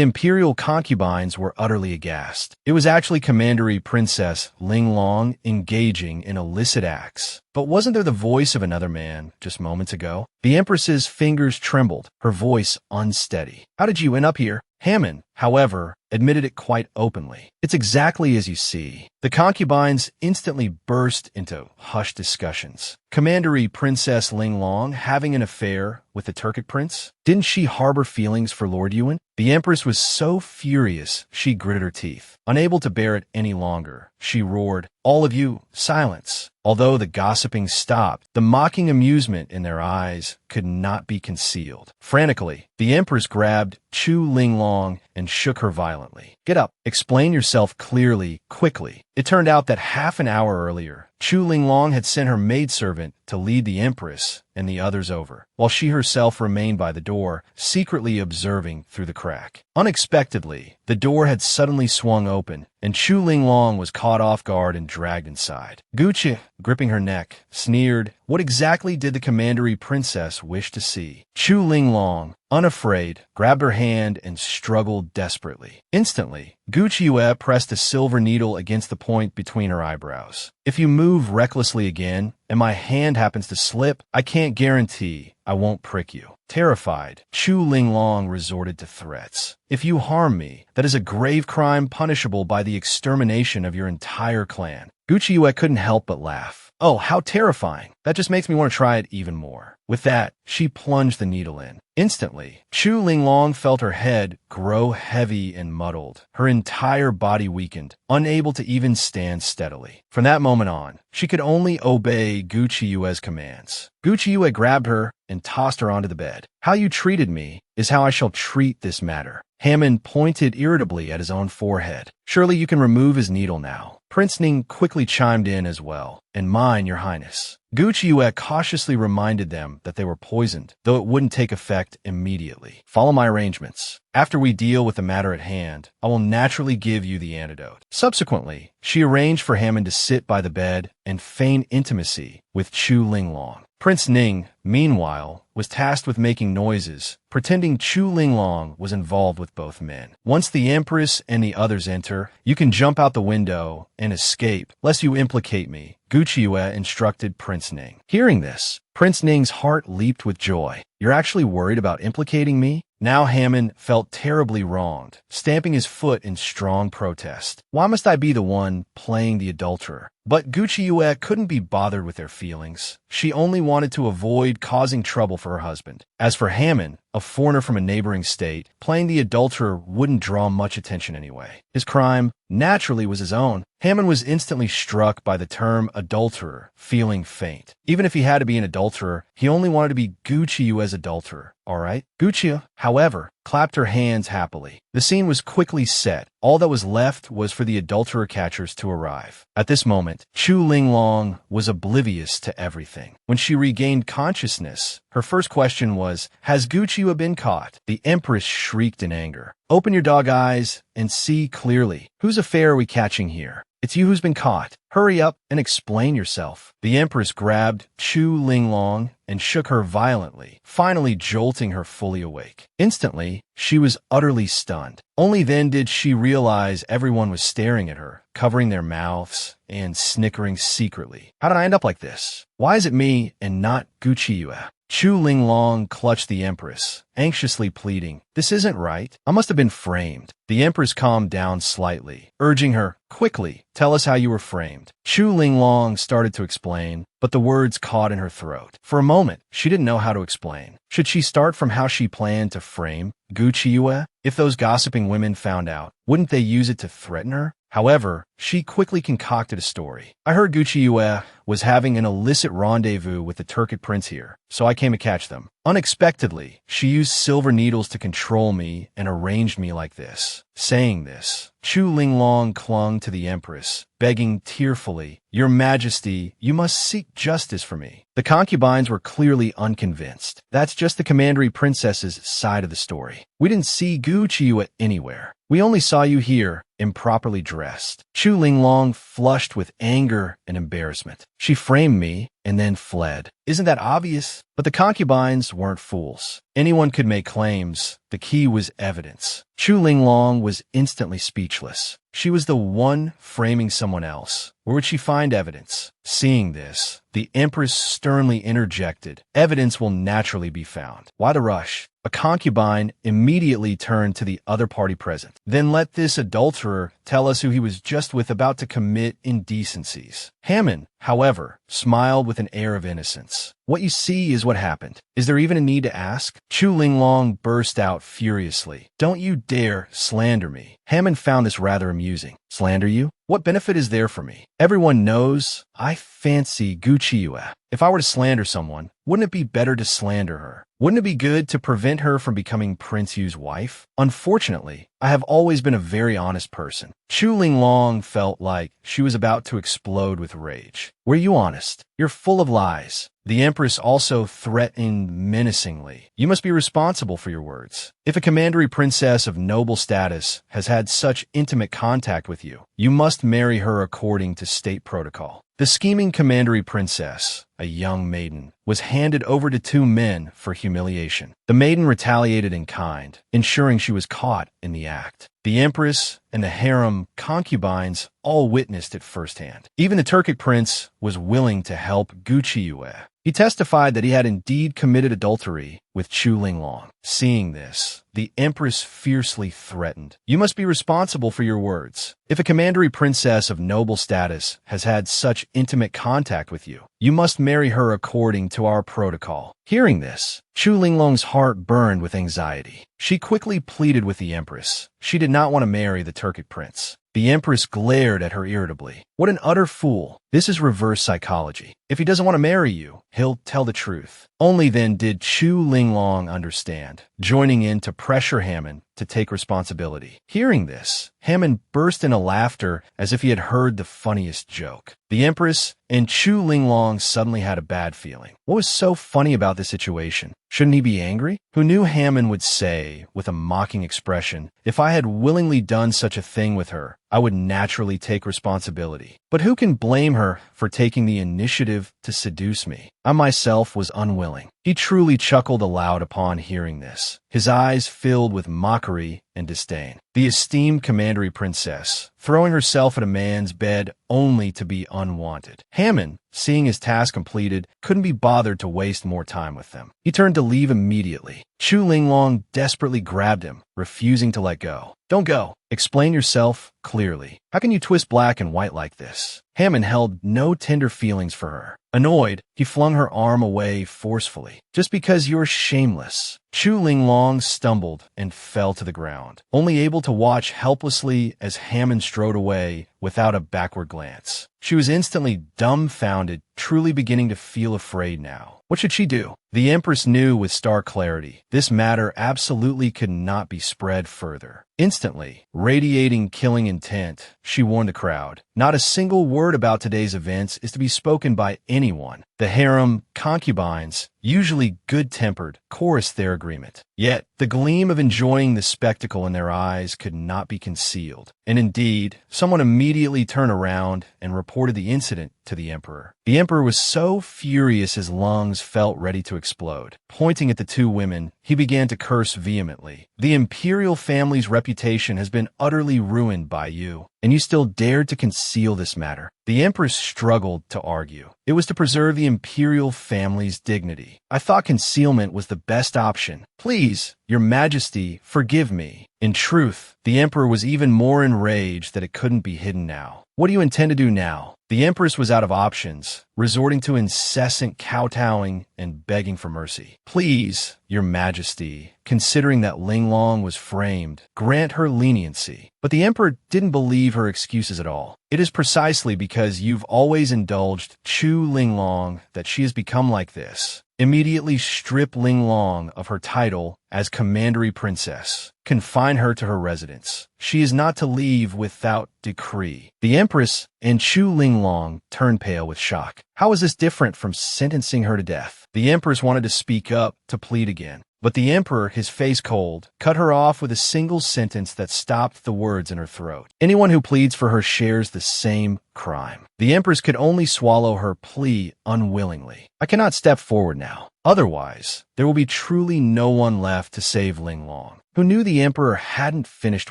imperial concubines were utterly aghast. It was actually Commandery Princess Linglong engaging in illicit acts. But wasn't there the voice of another man just moments ago? The Empress's fingers trembled, her voice unsteady. How did you end up here? Hammon, however, admitted it quite openly. It's exactly as you see. The concubines instantly burst into hushed discussions. Commandery Princess Linglong having an affair with the Turkic prince? Didn't she harbor feelings for Lord Yuan? The Empress was so furious she gritted her teeth. Unable to bear it any longer, she roared, "All of you, silence!" Although the gossiping stopped, the mocking amusement in their eyes could not be concealed. Frantically, the Empress grabbed Chu Linglong and shook her violently. "Get up. Explain yourself clearly, quickly." It turned out that half an hour earlier, Chu Linglong had sent her maidservant to lead the Empress and the others over, while she herself remained by the door, secretly observing through the crack. Unexpectedly, the door had suddenly swung open, and Chu Linglong was caught off guard and dragged inside. Gucci, gripping her neck, sneered, "What exactly did the Commandery Princess wish to see?" Chu Linglong, unafraid, grabbed her hand and struggled desperately. Instantly, Gucci Yue pressed a silver needle against the point between her eyebrows. "If you move recklessly again, and my hand happens to slip, I can't guarantee I won't prick you." Terrified, Chu Linglong resorted to threats. "If you harm me, that is a grave crime punishable by the extermination of your entire clan." Gucci Yue couldn't help but laugh. "Oh, how terrifying. That just makes me want to try it even more." With that, she plunged the needle in. Instantly, Chu Linglong felt her head grow heavy and muddled. Her entire body weakened, unable to even stand steadily. From that moment on, she could only obey Gucci Yue's commands. Gucci Yue grabbed her and tossed her onto the bed. "How you treated me is how I shall treat this matter." Hammon pointed irritably at his own forehead. "Surely you can remove his needle now." Prince Ning quickly chimed in as well. "And mine, your highness." Gucci Yue cautiously reminded them that they were poisoned, though it wouldn't take effect immediately. "Follow my arrangements. After we deal with the matter at hand, I will naturally give you the antidote." Subsequently, she arranged for Hammon to sit by the bed and feign intimacy with Chu Linglong. Prince Ning, meanwhile, was tasked with making noises, pretending Chu Linglong was involved with both men. "Once the Empress and the others enter, you can jump out the window and escape, lest you implicate me," Gucci Yue instructed Prince Ning. Hearing this, Prince Ning's heart leaped with joy. "You're actually worried about implicating me?" Now Hammon felt terribly wronged, stamping his foot in strong protest. "Why must I be the one playing the adulterer?" But Gucci Yue couldn't be bothered with their feelings. She only wanted to avoid causing trouble for her husband. As for Hammon, a foreigner from a neighboring state, playing the adulterer wouldn't draw much attention anyway. His crime, naturally, was his own. Hammon was instantly struck by the term adulterer, feeling faint. Even if he had to be an adulterer, he only wanted to be Gucci Yue's adulterer. All right? Gucci, however, clapped her hands happily. The scene was quickly set. All that was left was for the adulterer catchers to arrive. At this moment, Chu Linglong was oblivious to everything. When she regained consciousness, her first question was, "Has Gucci Yue been caught?" The Empress shrieked in anger. "Open your dog eyes and see clearly. Whose affair are we catching here? It's you who's been caught. Hurry up and explain yourself." The Empress grabbed Chu Linglong and shook her violently, finally jolting her fully awake. Instantly, she was utterly stunned. Only then did she realize everyone was staring at her, covering their mouths and snickering secretly. "How did I end up like this? Why is it me and not Gucci Yue?" Chu Linglong clutched the Empress, anxiously pleading, "This isn't right. I must have been framed." The Empress calmed down slightly, urging her, "Quickly, tell us how you were framed." Chu Linglong started to explain, but the words caught in her throat. For a moment, she didn't know how to explain. Should she start from how she planned to frame Gucci Yue? If those gossiping women found out, wouldn't they use it to threaten her? However, she quickly concocted a story. "I heard Gucci Yue was having an illicit rendezvous with the Turkic prince here, so I came to catch them. Unexpectedly, she used silver needles to control me and arranged me like this." Saying this, Chu Linglong clung to the Empress, begging tearfully, "Your Majesty, you must seek justice for me." The concubines were clearly unconvinced. "That's just the Commandery Princess's side of the story. We didn't see Gucci Yue anywhere." We only saw you here, improperly dressed. Chu Linglong flushed with anger and embarrassment. She framed me and then fled. Isn't that obvious? But the concubines weren't fools. Anyone could make claims. The key was evidence. Chu Linglong was instantly speechless. She was the one framing someone else. Where would she find evidence? Seeing this, the Empress sternly interjected. Evidence will naturally be found. Why the rush? A concubine immediately turned to the other party present. Then let this adulterer tell us who he was just with about to commit indecencies. Hammond, however, smiled with an air of innocence. What you see is what happened. Is there even a need to ask? Chu Linglong burst out furiously. Don't you dare slander me. Hammond found this rather amusing. Slander you? What benefit is there for me? Everyone knows I fancy Gucci Yue. If I were to slander someone, wouldn't it be better to slander her? Wouldn't it be good to prevent her from becoming Prince Yu's wife? Unfortunately, I have always been a very honest person. Chu Linglong felt like she was about to explode with rage. Were you honest? You're full of lies. The Empress also threatened menacingly. You must be responsible for your words. If a commandery princess of noble status has had such intimate contact with you, you must marry her according to state protocol. The scheming commandery princess, a young maiden, was handed over to two men for humiliation. The maiden retaliated in kind, ensuring she was caught in the act. The Empress and the harem concubines all witnessed it firsthand. Even the Turkic prince was willing to help Gucci Yue. He testified that he had indeed committed adultery with Chu Linglong. Seeing this, the Empress fiercely threatened. You must be responsible for your words. If a commandery princess of noble status has had such intimate contact with you, you must marry her according to our protocol. Hearing this, Chu Linglong's heart burned with anxiety. She quickly pleaded with the Empress. She did not want to marry the Turkic prince. The Empress glared at her irritably. What an utter fool. This is reverse psychology. If he doesn't want to marry you, he'll tell the truth. Only then did Chu Linglong understand, joining in to pressure Hammond to take responsibility. Hearing this, Hammond burst into laughter as if he had heard the funniest joke. The Empress and Chu Linglong suddenly had a bad feeling. What was so funny about this situation? Shouldn't he be angry? Who knew Hammond would say, with a mocking expression, if I had willingly done such a thing with her, I would naturally take responsibility. But who can blame her for taking the initiative to seduce me? I myself was unwilling. He truly chuckled aloud upon hearing this. His eyes filled with mockery and disdain. The esteemed commandery princess, throwing herself at a man's bed only to be unwanted. Hammond, seeing his task completed, couldn't be bothered to waste more time with them. He turned to leave immediately. Chu Linglong desperately grabbed him, refusing to let go. Don't go. Explain yourself clearly. How can you twist black and white like this? Hammond held no tender feelings for her. Annoyed, he flung her arm away forcefully. Just because you're shameless. Chu Linglong stumbled and fell to the ground, only able to watch helplessly as Hammond strode away without a backward glance. She was instantly dumbfounded, truly beginning to feel afraid now. What should she do? The Empress knew with stark clarity this matter absolutely could not be spread further. Instantly, radiating killing intent, she warned the crowd. Not a single word about today's events is to be spoken by anyone. The harem concubines, usually good-tempered, chorused their agreement. Yet, the gleam of enjoying the spectacle in their eyes could not be concealed. And indeed, someone immediately turned around and reported the incident to the emperor. The emperor was so furious his lungs felt ready to explode. Pointing at the two women, he began to curse vehemently. The imperial family's reputation has been utterly ruined by you, and you still dared to conceal this matter. The empress struggled to argue. It was to preserve the imperial family's dignity. I thought concealment was the best option. Please, your majesty, forgive me. In truth, the emperor was even more enraged that it couldn't be hidden now. What do you intend to do now? The empress was out of options, resorting to incessant kowtowing and begging for mercy. Please, your majesty, considering that Linglong was framed, grant her leniency. But the emperor didn't believe her excuses at all. It is precisely because you've always indulged Chu Linglong that she has become like this. Immediately strip Linglong of her title as commandery princess. Confine her to her residence. She is not to leave without decree. The empress and Chu Linglong turned pale with shock. How is this different from sentencing her to death? The empress wanted to speak up, to plead again. But the emperor, his face cold, cut her off with a single sentence that stopped the words in her throat. Anyone who pleads for her shares the same crime. The empress could only swallow her plea unwillingly. I cannot step forward now. Otherwise, there will be truly no one left to save Linglong, who knew the emperor hadn't finished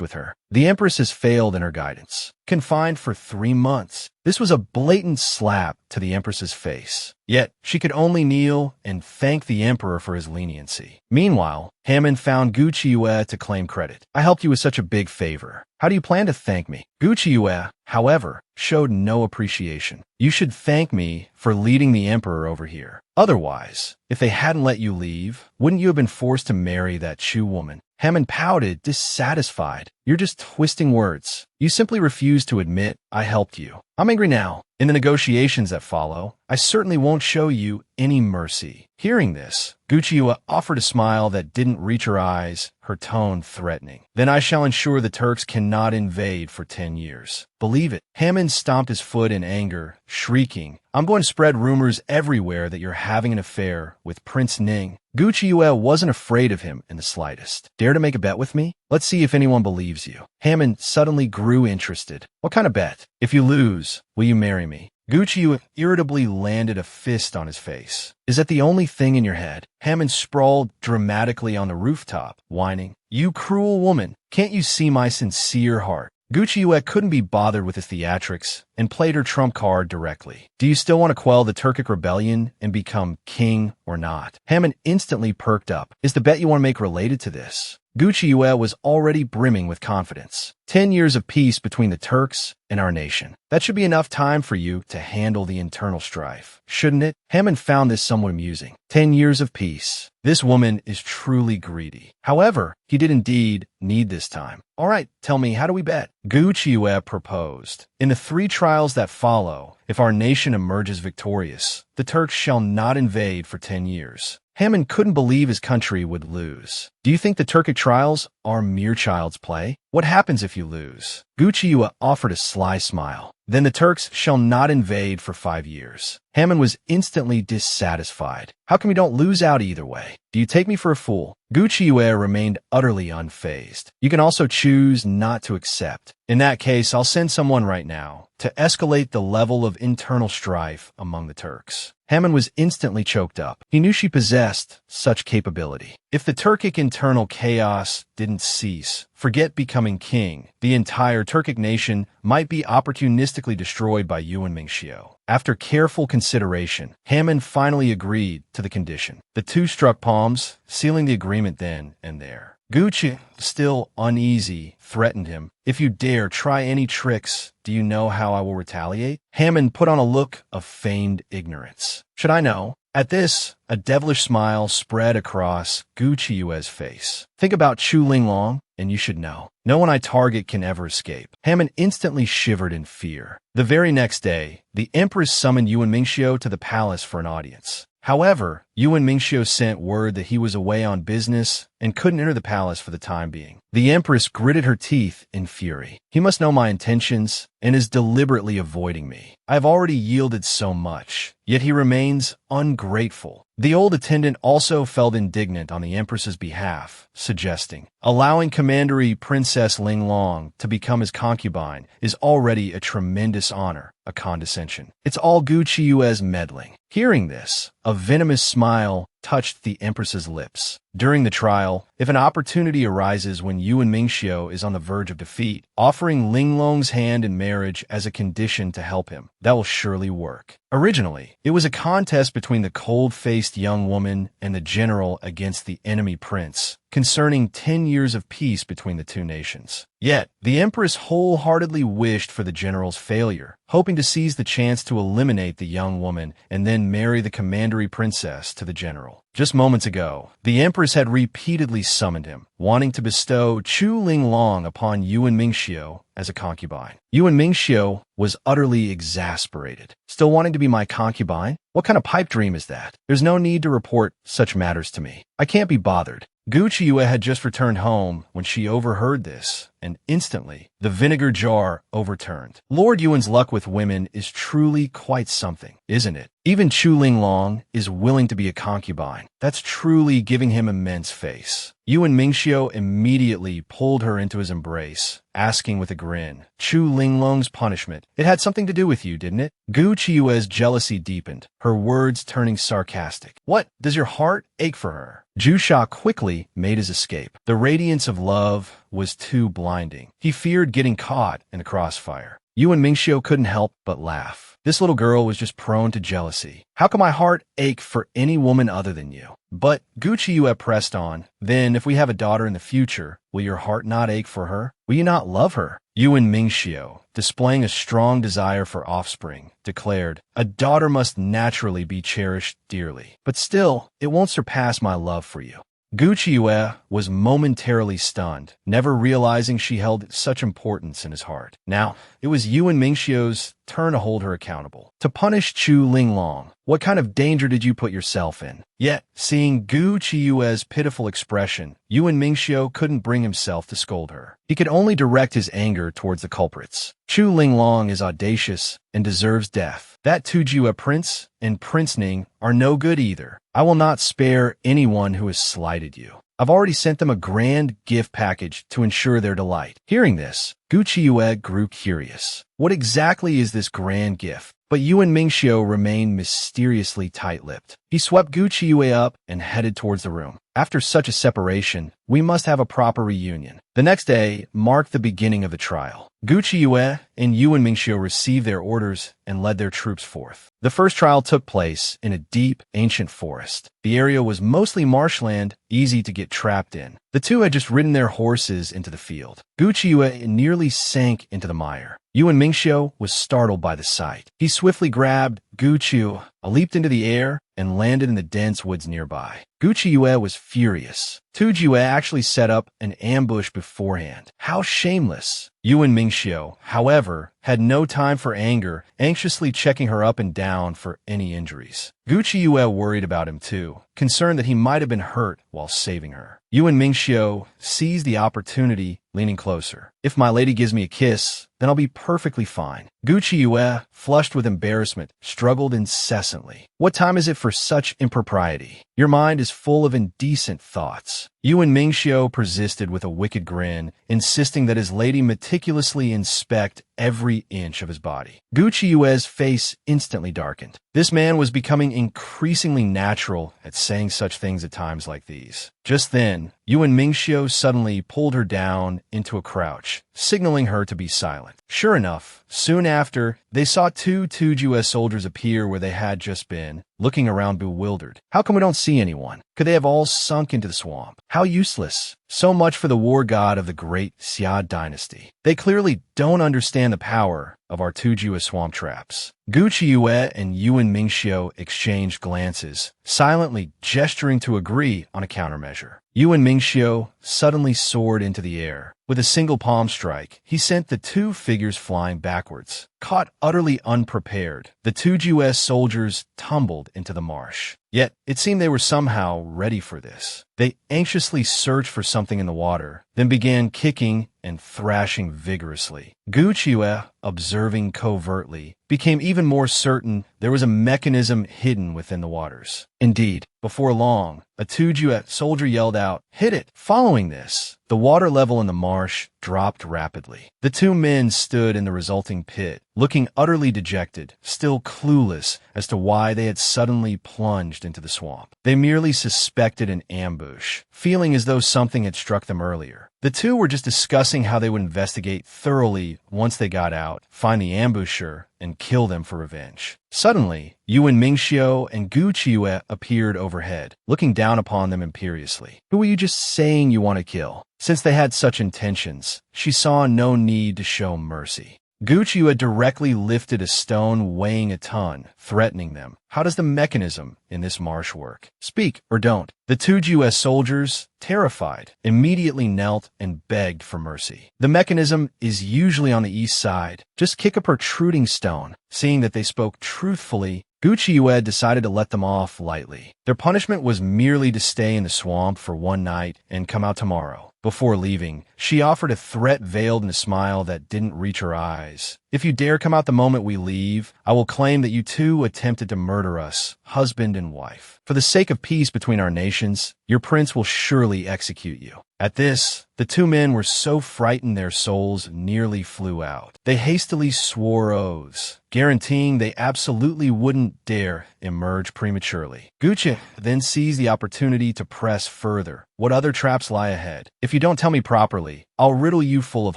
with her. The empress has failed in her guidance. Confined for 3 months. This was a blatant slap to the empress's face. Yet, she could only kneel and thank the emperor for his leniency. Meanwhile, Hammond found Gu Qiuyue to claim credit. I helped you with such a big favor. How do you plan to thank me? Gu Qiuyue, however, showed no appreciation. You should thank me for leading the emperor over here. Otherwise, if they hadn't let you leave, wouldn't you have been forced to marry that Chu woman? Hammond pouted, dissatisfied. You're just twisting words. You simply refuse to admit I helped you. I'm angry now. In the negotiations that follow, I certainly won't show you any mercy. Hearing this, Gu Qiuyue offered a smile that didn't reach her eyes, her tone threatening. Then I shall ensure the Turks cannot invade for 10 years. Believe it. Hammond stomped his foot in anger, shrieking, I'm going to spread rumors everywhere that you're having an affair with Prince Ning. Gu Qiuyue wasn't afraid of him in the slightest. Dare to make a bet with me? Let's see if anyone believes you. Hammond suddenly grew interested. What kind of bet? If you lose, will you marry me? Gu Qiuyue irritably landed a fist on his face. Is that the only thing in your head? Hammond sprawled dramatically on the rooftop, whining, You cruel woman, can't you see my sincere heart? Gu Qiuyue couldn't be bothered with his theatrics and played her trump card directly. Do you still want to quell the Turkic rebellion and become king or not? Hammond instantly perked up. Is the bet you want to make related to this? Gu Qiuyue was already brimming with confidence. 10 years of peace between the Turks and our nation. That should be enough time for you to handle the internal strife, shouldn't it? Hammond found this somewhat amusing. 10 years of peace. This woman is truly greedy. However, he did indeed need this time. All right, tell me, how do we bet? Gu Qiuyue proposed. In the 3 trials that follow, if our nation emerges victorious, the Turks shall not invade for 10 years. Hammond couldn't believe his country would lose. Do you think the Turkic trials are mere child's play? What happens if you lose? Gu Qiuyue offered a sly smile. Then the Turks shall not invade for 5 years. Hammond was instantly dissatisfied. How come we don't lose out either way? Do you take me for a fool? Gu Qiuyue remained utterly unfazed. You can also choose not to accept. In that case, I'll send someone right now to escalate the level of internal strife among the Turks. Hammond was instantly choked up. He knew she possessed such capability. If the Turkic internal chaos didn't cease, forget becoming king, the entire Turkic nation might be opportunistically destroyed by Yuan Mingxiu. After careful consideration, Hammond finally agreed to the condition. The two struck palms, sealing the agreement then and there. Gu Qiuyue, still uneasy, threatened him. If you dare try any tricks, do you know how I will retaliate? Hammond put on a look of feigned ignorance. Should I know? At this, a devilish smile spread across Gu Qiuyue's face. Think about Chu Linglong, and you should know. No one I target can ever escape. Hammond instantly shivered in fear. The very next day, the Empress summoned Yuan Mingxiu to the palace for an audience. However, Yuan Mingxiu sent word that he was away on business and couldn't enter the palace for the time being. The Empress gritted her teeth in fury. He must know my intentions and is deliberately avoiding me. I have already yielded so much, yet he remains ungrateful. The old attendant also felt indignant on the Empress's behalf, suggesting, allowing Commandery Princess Linglong to become his concubine is already a tremendous honor, a condescension. It's all Gu Qiuyue's meddling. Hearing this, a venomous smile touched the Empress's lips. During the trial, if an opportunity arises when Yuan Mingxiu is on the verge of defeat, offering Linglong's hand in marriage as a condition to help him, that will surely work. Originally, it was a contest between the cold-faced young woman and the general against the enemy prince, concerning 10 years of peace between the two nations. Yet, the Empress wholeheartedly wished for the general's failure, hoping to seize the chance to eliminate the young woman and then marry the commandery princess to the general. Just moments ago, the Empress had repeatedly summoned him, wanting to bestow Chu Linglong upon Yuan Mingxiu as a concubine. Yuan Mingxiu was utterly exasperated. Still wanting to be my concubine? What kind of pipe dream is that? There's no need to report such matters to me. I can't be bothered. Gu Qiuyue had just returned home when she overheard this, and instantly, the vinegar jar overturned. Lord Yuan's luck with women is truly quite something, isn't it? Even Chu Linglong is willing to be a concubine. That's truly giving him immense face. Yuan Mingxiu immediately pulled her into his embrace, asking with a grin, Chu Linglong's punishment. It had something to do with you, didn't it? Gu Qiue's jealousy deepened, her words turning sarcastic. What, does your heart ache for her? Zhu Sha quickly made his escape. The radiance of love was too blinding. He feared getting caught in the crossfire. Yuan Mingxiu couldn't help but laugh. This little girl was just prone to jealousy. How can my heart ache for any woman other than you? But Gu Qiue pressed on. Then, if we have a daughter in the future, will your heart not ache for her? Will you not love her? Yuan Mingxiu, displaying a strong desire for offspring, declared, a daughter must naturally be cherished dearly. But still, it won't surpass my love for you. Gu Qiue was momentarily stunned, never realizing she held such importance in his heart. Now, it was Yuan Mingxiu's turn to hold her accountable. To punish Chu Linglong, what kind of danger did you put yourself in? Yet, seeing Gu Qiue's pitiful expression, Yuan Mingxiu couldn't bring himself to scold her. He could only direct his anger towards the culprits. Chu Linglong is audacious and deserves death. That Tujue prince and Prince Ning are no good either. I will not spare anyone who has slighted you. I've already sent them a grand gift package to ensure their delight. Hearing this, Gu Qiue grew curious. What exactly is this grand gift? But Yuan Mingxiu remained mysteriously tight-lipped. He swept Gu Qiue up and headed towards the room. After such a separation, we must have a proper reunion. The next day marked the beginning of the trial. Gu Qiue and Yuan Mingxiu received their orders and led their troops forth. The first trial took place in a deep, ancient forest. The area was mostly marshland, easy to get trapped in. The two had just ridden their horses into the field. Gu Qiue nearly sank into the mire. Yuan Mingxiu was startled by the sight. He swiftly grabbed Gu Qiue, leaped into the air, and landed in the dense woods nearby. Gu Qiue was furious. Tujue actually set up an ambush beforehand. How shameless! Yuan Mingxiu, however, had no time for anger, anxiously checking her up and down for any injuries. Gu Qiue worried about him too, concerned that he might have been hurt while saving her. Yuan Mingxiu seized the opportunity, leaning closer. If my lady gives me a kiss, then I'll be perfectly fine. Gu Qiue, flushed with embarrassment, struggled incessantly. What time is it for such impropriety? Your mind is full of indecent thoughts. Yuan Mingxiu persisted with a wicked grin, insisting that his lady meticulously inspect every inch of his body. Gu Qiue's face instantly darkened. This man was becoming increasingly natural at saying such things at times like these. Just then, Yuan Mingxiu suddenly pulled her down into a crouch, signaling her to be silent. Sure enough, soon after, they saw two Tujue soldiers appear where they had just been, looking around bewildered. How come we don't see anyone? Could they have all sunk into the swamp? How useless. So much for the war god of the great Xia dynasty. They clearly don't understand the power of our Tujue swamp traps. Gu Qiue and Yuan Mingxiu exchanged glances, silently gesturing to agree on a countermeasure. Yuan Mingxiu suddenly soared into the air. With a single palm strike, he sent the two figures flying backwards. Caught utterly unprepared, the Tujue soldiers tumbled into the marsh. Yet, it seemed they were somehow ready for this. They anxiously searched for something in the water, then began kicking and thrashing vigorously. Gu Qiue, observing covertly, became even more certain there was a mechanism hidden within the waters. Indeed, before long, a Tujue soldier yelled out, "Hit it!" Following this, the water level in the marsh dropped rapidly. The two men stood in the resulting pit, looking utterly dejected, still clueless as to why they had suddenly plunged into the swamp. They merely suspected an ambush, feeling as though something had struck them earlier. The two were just discussing how they would investigate thoroughly once they got out, find the ambusher, and kill them for revenge. Suddenly, Yuan Mingxiu and Gu Qiue appeared overhead, looking down upon them imperiously. Who were you just saying you want to kill? Since they had such intentions, she saw no need to show mercy. Gu Qiue directly lifted a stone weighing a ton, threatening them. How does the mechanism in this marsh work? Speak or don't. The Tujue soldiers, terrified, immediately knelt and begged for mercy. The mechanism is usually on the east side. Just kick a protruding stone. Seeing that they spoke truthfully, Gu Qiue decided to let them off lightly. Their punishment was merely to stay in the swamp for one night and come out tomorrow. Before leaving, she offered a threat veiled in a smile that didn't reach her eyes. If you dare come out the moment we leave, I will claim that you two attempted to murder us, husband and wife. For the sake of peace between our nations, your prince will surely execute you. At this, the two men were so frightened their souls nearly flew out. They hastily swore oaths, guaranteeing they absolutely wouldn't dare emerge prematurely. Gucci then seized the opportunity to press further. What other traps lie ahead? If you don't tell me properly, I'll riddle you full of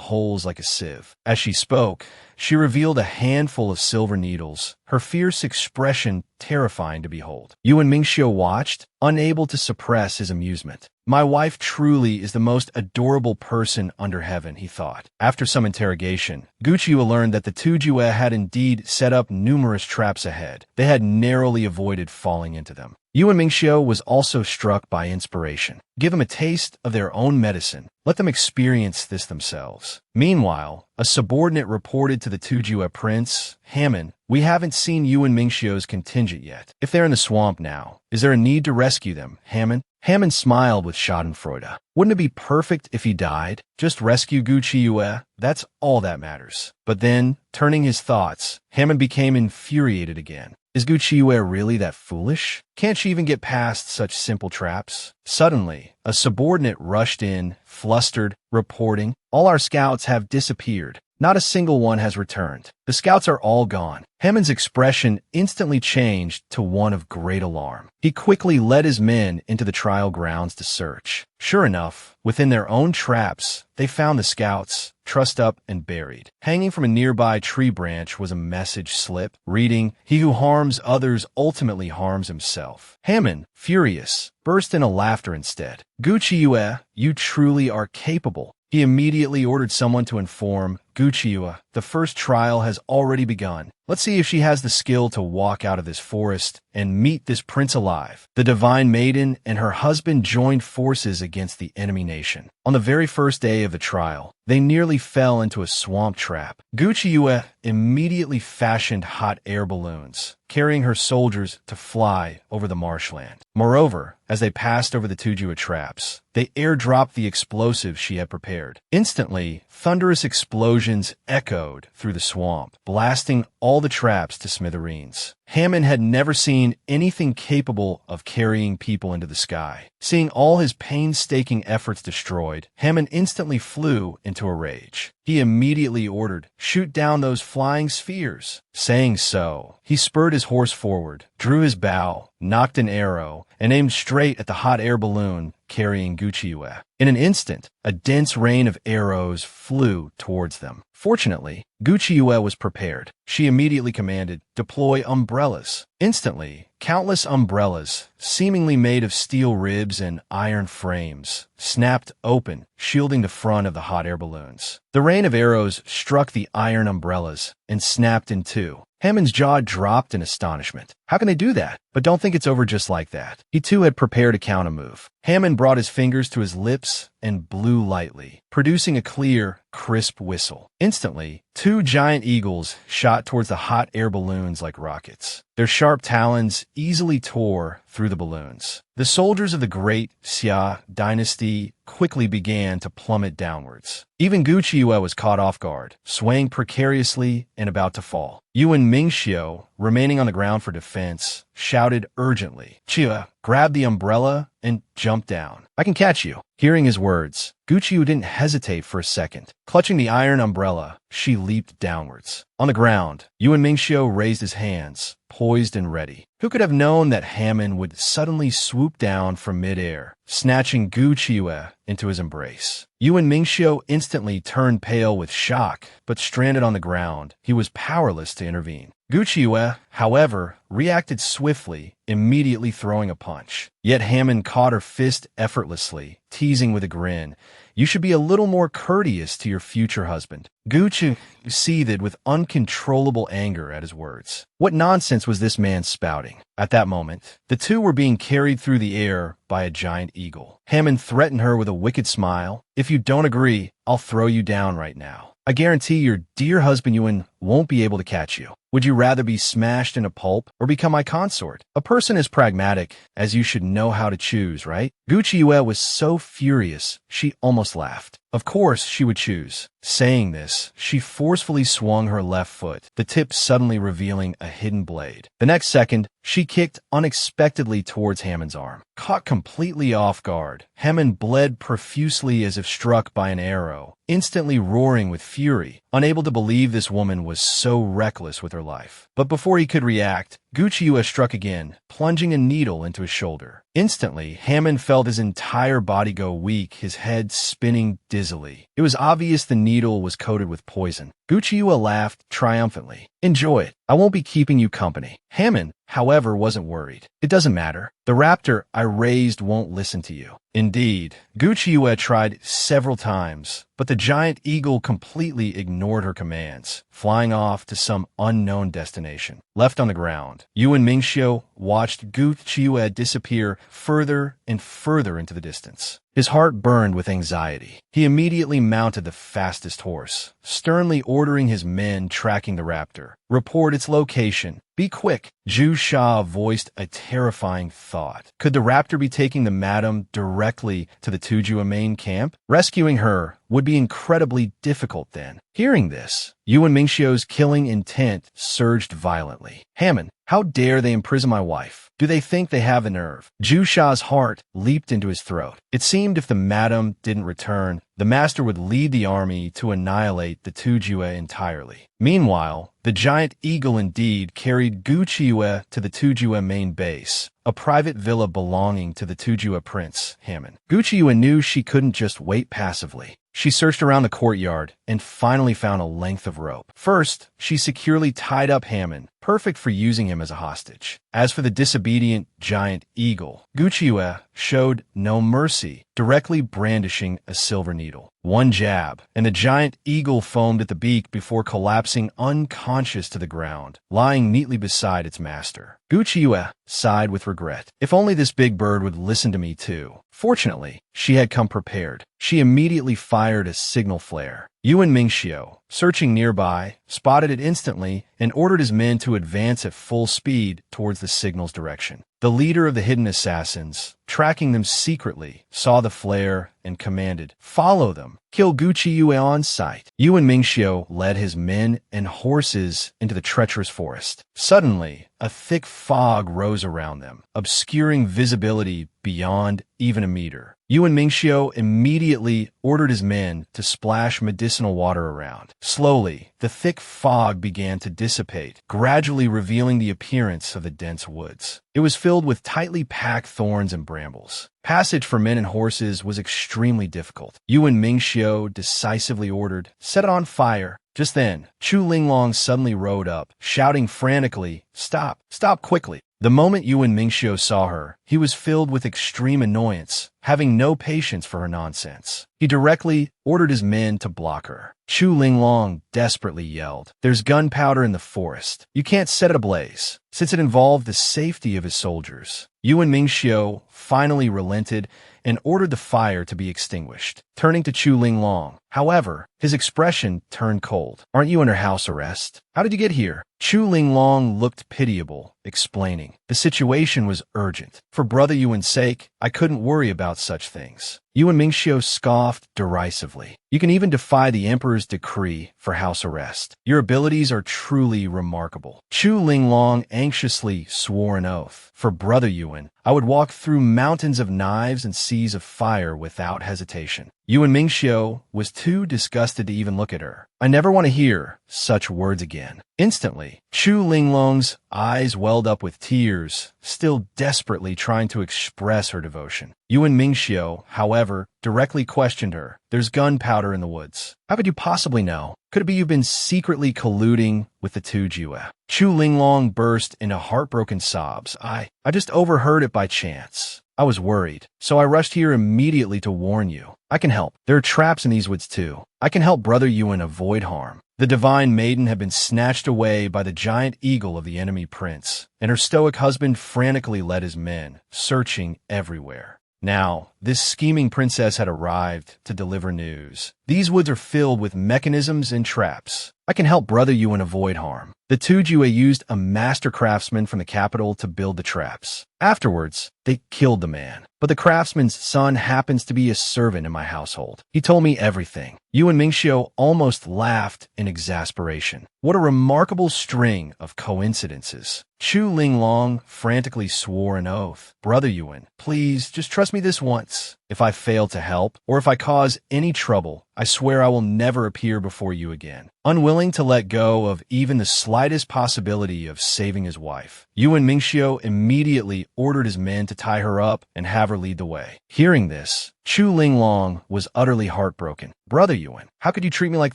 holes like a sieve. As she spoke, she revealed a handful of silver needles, her fierce expression terrifying to behold. Yuan Mingxiu watched, unable to suppress his amusement. My wife truly is the most adorable person under heaven, he thought. After some interrogation, Gucci learned that the two Jue had indeed set up numerous traps ahead. They had narrowly avoided falling into them. Yuan Mingxiu was also struck by inspiration. Give them a taste of their own medicine. Let them experience this themselves. Meanwhile, a subordinate reported to the Tujue prince, Hammond, we haven't seen Yuan Mingxiu's contingent yet. If they're in the swamp now, is there a need to rescue them, Hammond? Hammond smiled with schadenfreude. Wouldn't it be perfect if he died? Just rescue Gucci Yue, that's all that matters. But then, turning his thoughts, Hammond became infuriated again. Is Gucci Yue really that foolish? Can't she even get past such simple traps? Suddenly, a subordinate rushed in, flustered, reporting, all our scouts have disappeared. Not a single one has returned. The scouts are all gone. Hammond's expression instantly changed to one of great alarm. He quickly led his men into the trial grounds to search. Sure enough, within their own traps, they found the scouts, trussed up and buried. Hanging from a nearby tree branch was a message slip, reading, "He who harms others ultimately harms himself." Hammond, furious, burst into laughter instead. Gucci Yue, you truly are capable. He immediately ordered someone to inform Gucci Yue, the first trial has already begun. Let's see if she has the skill to walk out of this forest and meet this prince alive. The divine maiden and her husband joined forces against the enemy nation. On the very first day of the trial, they nearly fell into a swamp trap. Gucci Yue immediately fashioned hot air balloons, carrying her soldiers to fly over the marshland. Moreover, as they passed over the Tujue traps, they airdropped the explosives she had prepared. Instantly, thunderous explosions echoed through the swamp, blasting all the traps to smithereens. Hammond had never seen anything capable of carrying people into the sky. Seeing all his painstaking efforts destroyed, Hammond instantly flew into a rage. He immediately ordered, "Shoot down those flying spheres." Saying so, he spurred his horse forward, drew his bow, nocked an arrow, and aimed straight at the hot air balloon carrying Gucci Yue. In an instant, a dense rain of arrows flew towards them. Fortunately, Gucci Yue was prepared. She immediately commanded, "Deploy umbrellas." Instantly, countless umbrellas, seemingly made of steel ribs and iron frames, snapped open, shielding the front of the hot air balloons. The rain of arrows struck the iron umbrellas and snapped in two. Hammond's jaw dropped in astonishment. How can they do that? But don't think it's over just like that. He too had prepared a counter-move. Hammond brought his fingers to his lips and blew lightly, producing a clear, crisp whistle. Instantly, two giant eagles shot towards the hot air balloons like rockets. Their sharp talons easily tore through the balloons. The soldiers of the great Xia dynasty quickly began to plummet downwards. Even Gucci Yue was caught off guard, swaying precariously and about to fall. Yuan Mingxiu, remaining on the ground for defense, shouted urgently, "Chia, grab the umbrella and jump down. I can catch you." Hearing his words, Gucci Yue didn't hesitate for a second. Clutching the iron umbrella, she leaped downwards. On the ground, Yuan Mingxiu raised his hands, poised and ready. Who could have known that Hammond would suddenly swoop down from midair, snatching Gucci Yue into his embrace? Yuan Mingxiu instantly turned pale with shock, but stranded on the ground, he was powerless to intervene. Gucci Yue, however, reacted swiftly, immediately throwing a punch. Yet Hammond caught her fist effortlessly, teasing with a grin, "You should be a little more courteous to your future husband." Gucci seethed with uncontrollable anger at his words. What nonsense was this man spouting? At that moment, the two were being carried through the air by a giant eagle. Hammond threatened her with a wicked smile, "If you don't agree, I'll throw you down right now. I guarantee your dear husband Yuan won't be able to catch you. Would you rather be smashed into pulp or become my consort? A person is pragmatic, as you should know how to choose, right? Gucci was so furious, she almost laughed. Of course she would choose. Saying this, she forcefully swung her left foot, the tip suddenly revealing a hidden blade. The next second, she kicked unexpectedly towards Hammond's arm. Caught completely off guard, Hammond bled profusely as if struck by an arrow, instantly roaring with fury, unable to believe this woman was so reckless with her life. But before he could react, Gucci struck again, plunging a needle into his shoulder. Instantly, Hammond felt his entire body go weak, his head spinning dizzily. It was obvious the needle was coated with poison. Gucci laughed triumphantly. Enjoy it. I won't be keeping you company. Hammond, however, wasn't worried. It doesn't matter. The raptor I raised won't listen to you. Indeed, Gucci tried several times, but the giant eagle completely ignored her commands, flying off to some unknown destination. Left on the ground, Yuan Mingxiu watched Gucci disappear further and further into the distance. His heart burned with anxiety. He immediately mounted the fastest horse, sternly ordering his men tracking the raptor. Report its location. Be quick. Zhu Sha voiced a terrifying thought. Could the raptor be taking the madam directly to the Tujua main camp? Rescuing her would be incredibly difficult then. Hearing this, Yuan Mingxiu's killing intent surged violently. Hammond, how dare they imprison my wife? Do they think they have the nerve? Zhu Sha's heart leaped into his throat. It seemed if the madam didn't return, the master would lead the army to annihilate the Tujue entirely. Meanwhile, the giant eagle indeed carried Gucci to the Tujue main base, a private villa belonging to the Tujue prince, Hammond. Gucci knew she couldn't just wait passively. She searched around the courtyard and finally found a length of rope. First, she securely tied up Hammond, perfect for using him as a hostage. As for the disobedient giant eagle, Gucci showed no mercy, directly brandishing a silver needle. One jab, and the giant eagle foamed at the beak before collapsing unconscious to the ground, lying neatly beside its master. Gucci sighed with regret. If only this big bird would listen to me too. Fortunately, she had come prepared. She immediately fired a signal flare. Yuan Mingxiu, searching nearby, spotted it instantly and ordered his men to advance at full speed towards the signal's direction. The leader of the hidden assassins, tracking them secretly, saw the flare and commanded, "Follow them. Kill Gucci on sight." Yuan Mingxiu led his men and horses into the treacherous forest. Suddenly, a thick fog rose around them, obscuring visibility beyond even a meter. Yuan Mingxiu immediately ordered his men to splash medicinal water around. Slowly, the thick fog began to dissipate, gradually revealing the appearance of the dense woods. It was filled with tightly packed thorns and brambles. Passage for men and horses was extremely difficult. Yuan Mingxiu decisively ordered, "Set it on fire." Just then, Chu Linglong suddenly rode up, shouting frantically, "Stop! Stop quickly!" The moment Yuan Mingxiu saw her, he was filled with extreme annoyance, having no patience for her nonsense. He directly ordered his men to block her. Chu Linglong desperately yelled, "There's gunpowder in the forest. You can't set it ablaze," since it involved the safety of his soldiers. Yuan Mingxiu finally relented and ordered the fire to be extinguished, turning to Chu Linglong. However, his expression turned cold. "Aren't you under house arrest? How did you get here?" Chu Linglong looked pitiable, explaining, "The situation was urgent. For Brother Yuan's sake, I couldn't worry about such things." Yuan Mingxiu scoffed derisively. "You can even defy the emperor's decree for house arrest. Your abilities are truly remarkable." Chu Linglong anxiously swore an oath. "For Brother Yuan, I would walk through mountains of knives and seas of fire without hesitation." Yuan Mingxiu was too disgusted to even look at her. "I never want to hear such words again." Instantly, Chu Linglong's eyes welled up with tears, still desperately trying to express her devotion. Yuan Mingxiu, however, directly questioned her. "There's gunpowder in the woods. How could you possibly know? Could it be you've been secretly colluding with the Tujue?" Chu Linglong burst into heartbroken sobs. I just overheard it by chance. I was worried, so I rushed here immediately to warn you. I can help. There are traps in these woods too. I can help Brother Yuan avoid harm." The divine maiden had been snatched away by the giant eagle of the enemy prince, and her stoic husband frantically led his men, searching everywhere. Now, this scheming princess had arrived to deliver news. "These woods are filled with mechanisms and traps. I can help Brother Yuan avoid harm. The two Jue used a master craftsman from the capital to build the traps. Afterwards, they killed the man. But the craftsman's son happens to be a servant in my household. He told me everything. Yuan Mingxiu almost laughed in exasperation. What a remarkable string of coincidences. Chu Linglong frantically swore an oath. Brother Yuan, please just trust me this once. If I fail to help, or if I cause any trouble, I swear I will never appear before you again. Unwilling to let go of even the slightest possibility of saving his wife, Yuan Mingxiu immediately ordered his men to tie her up and have her lead the way. Hearing this, Chu Linglong was utterly heartbroken. Brother Yuan, how could you treat me like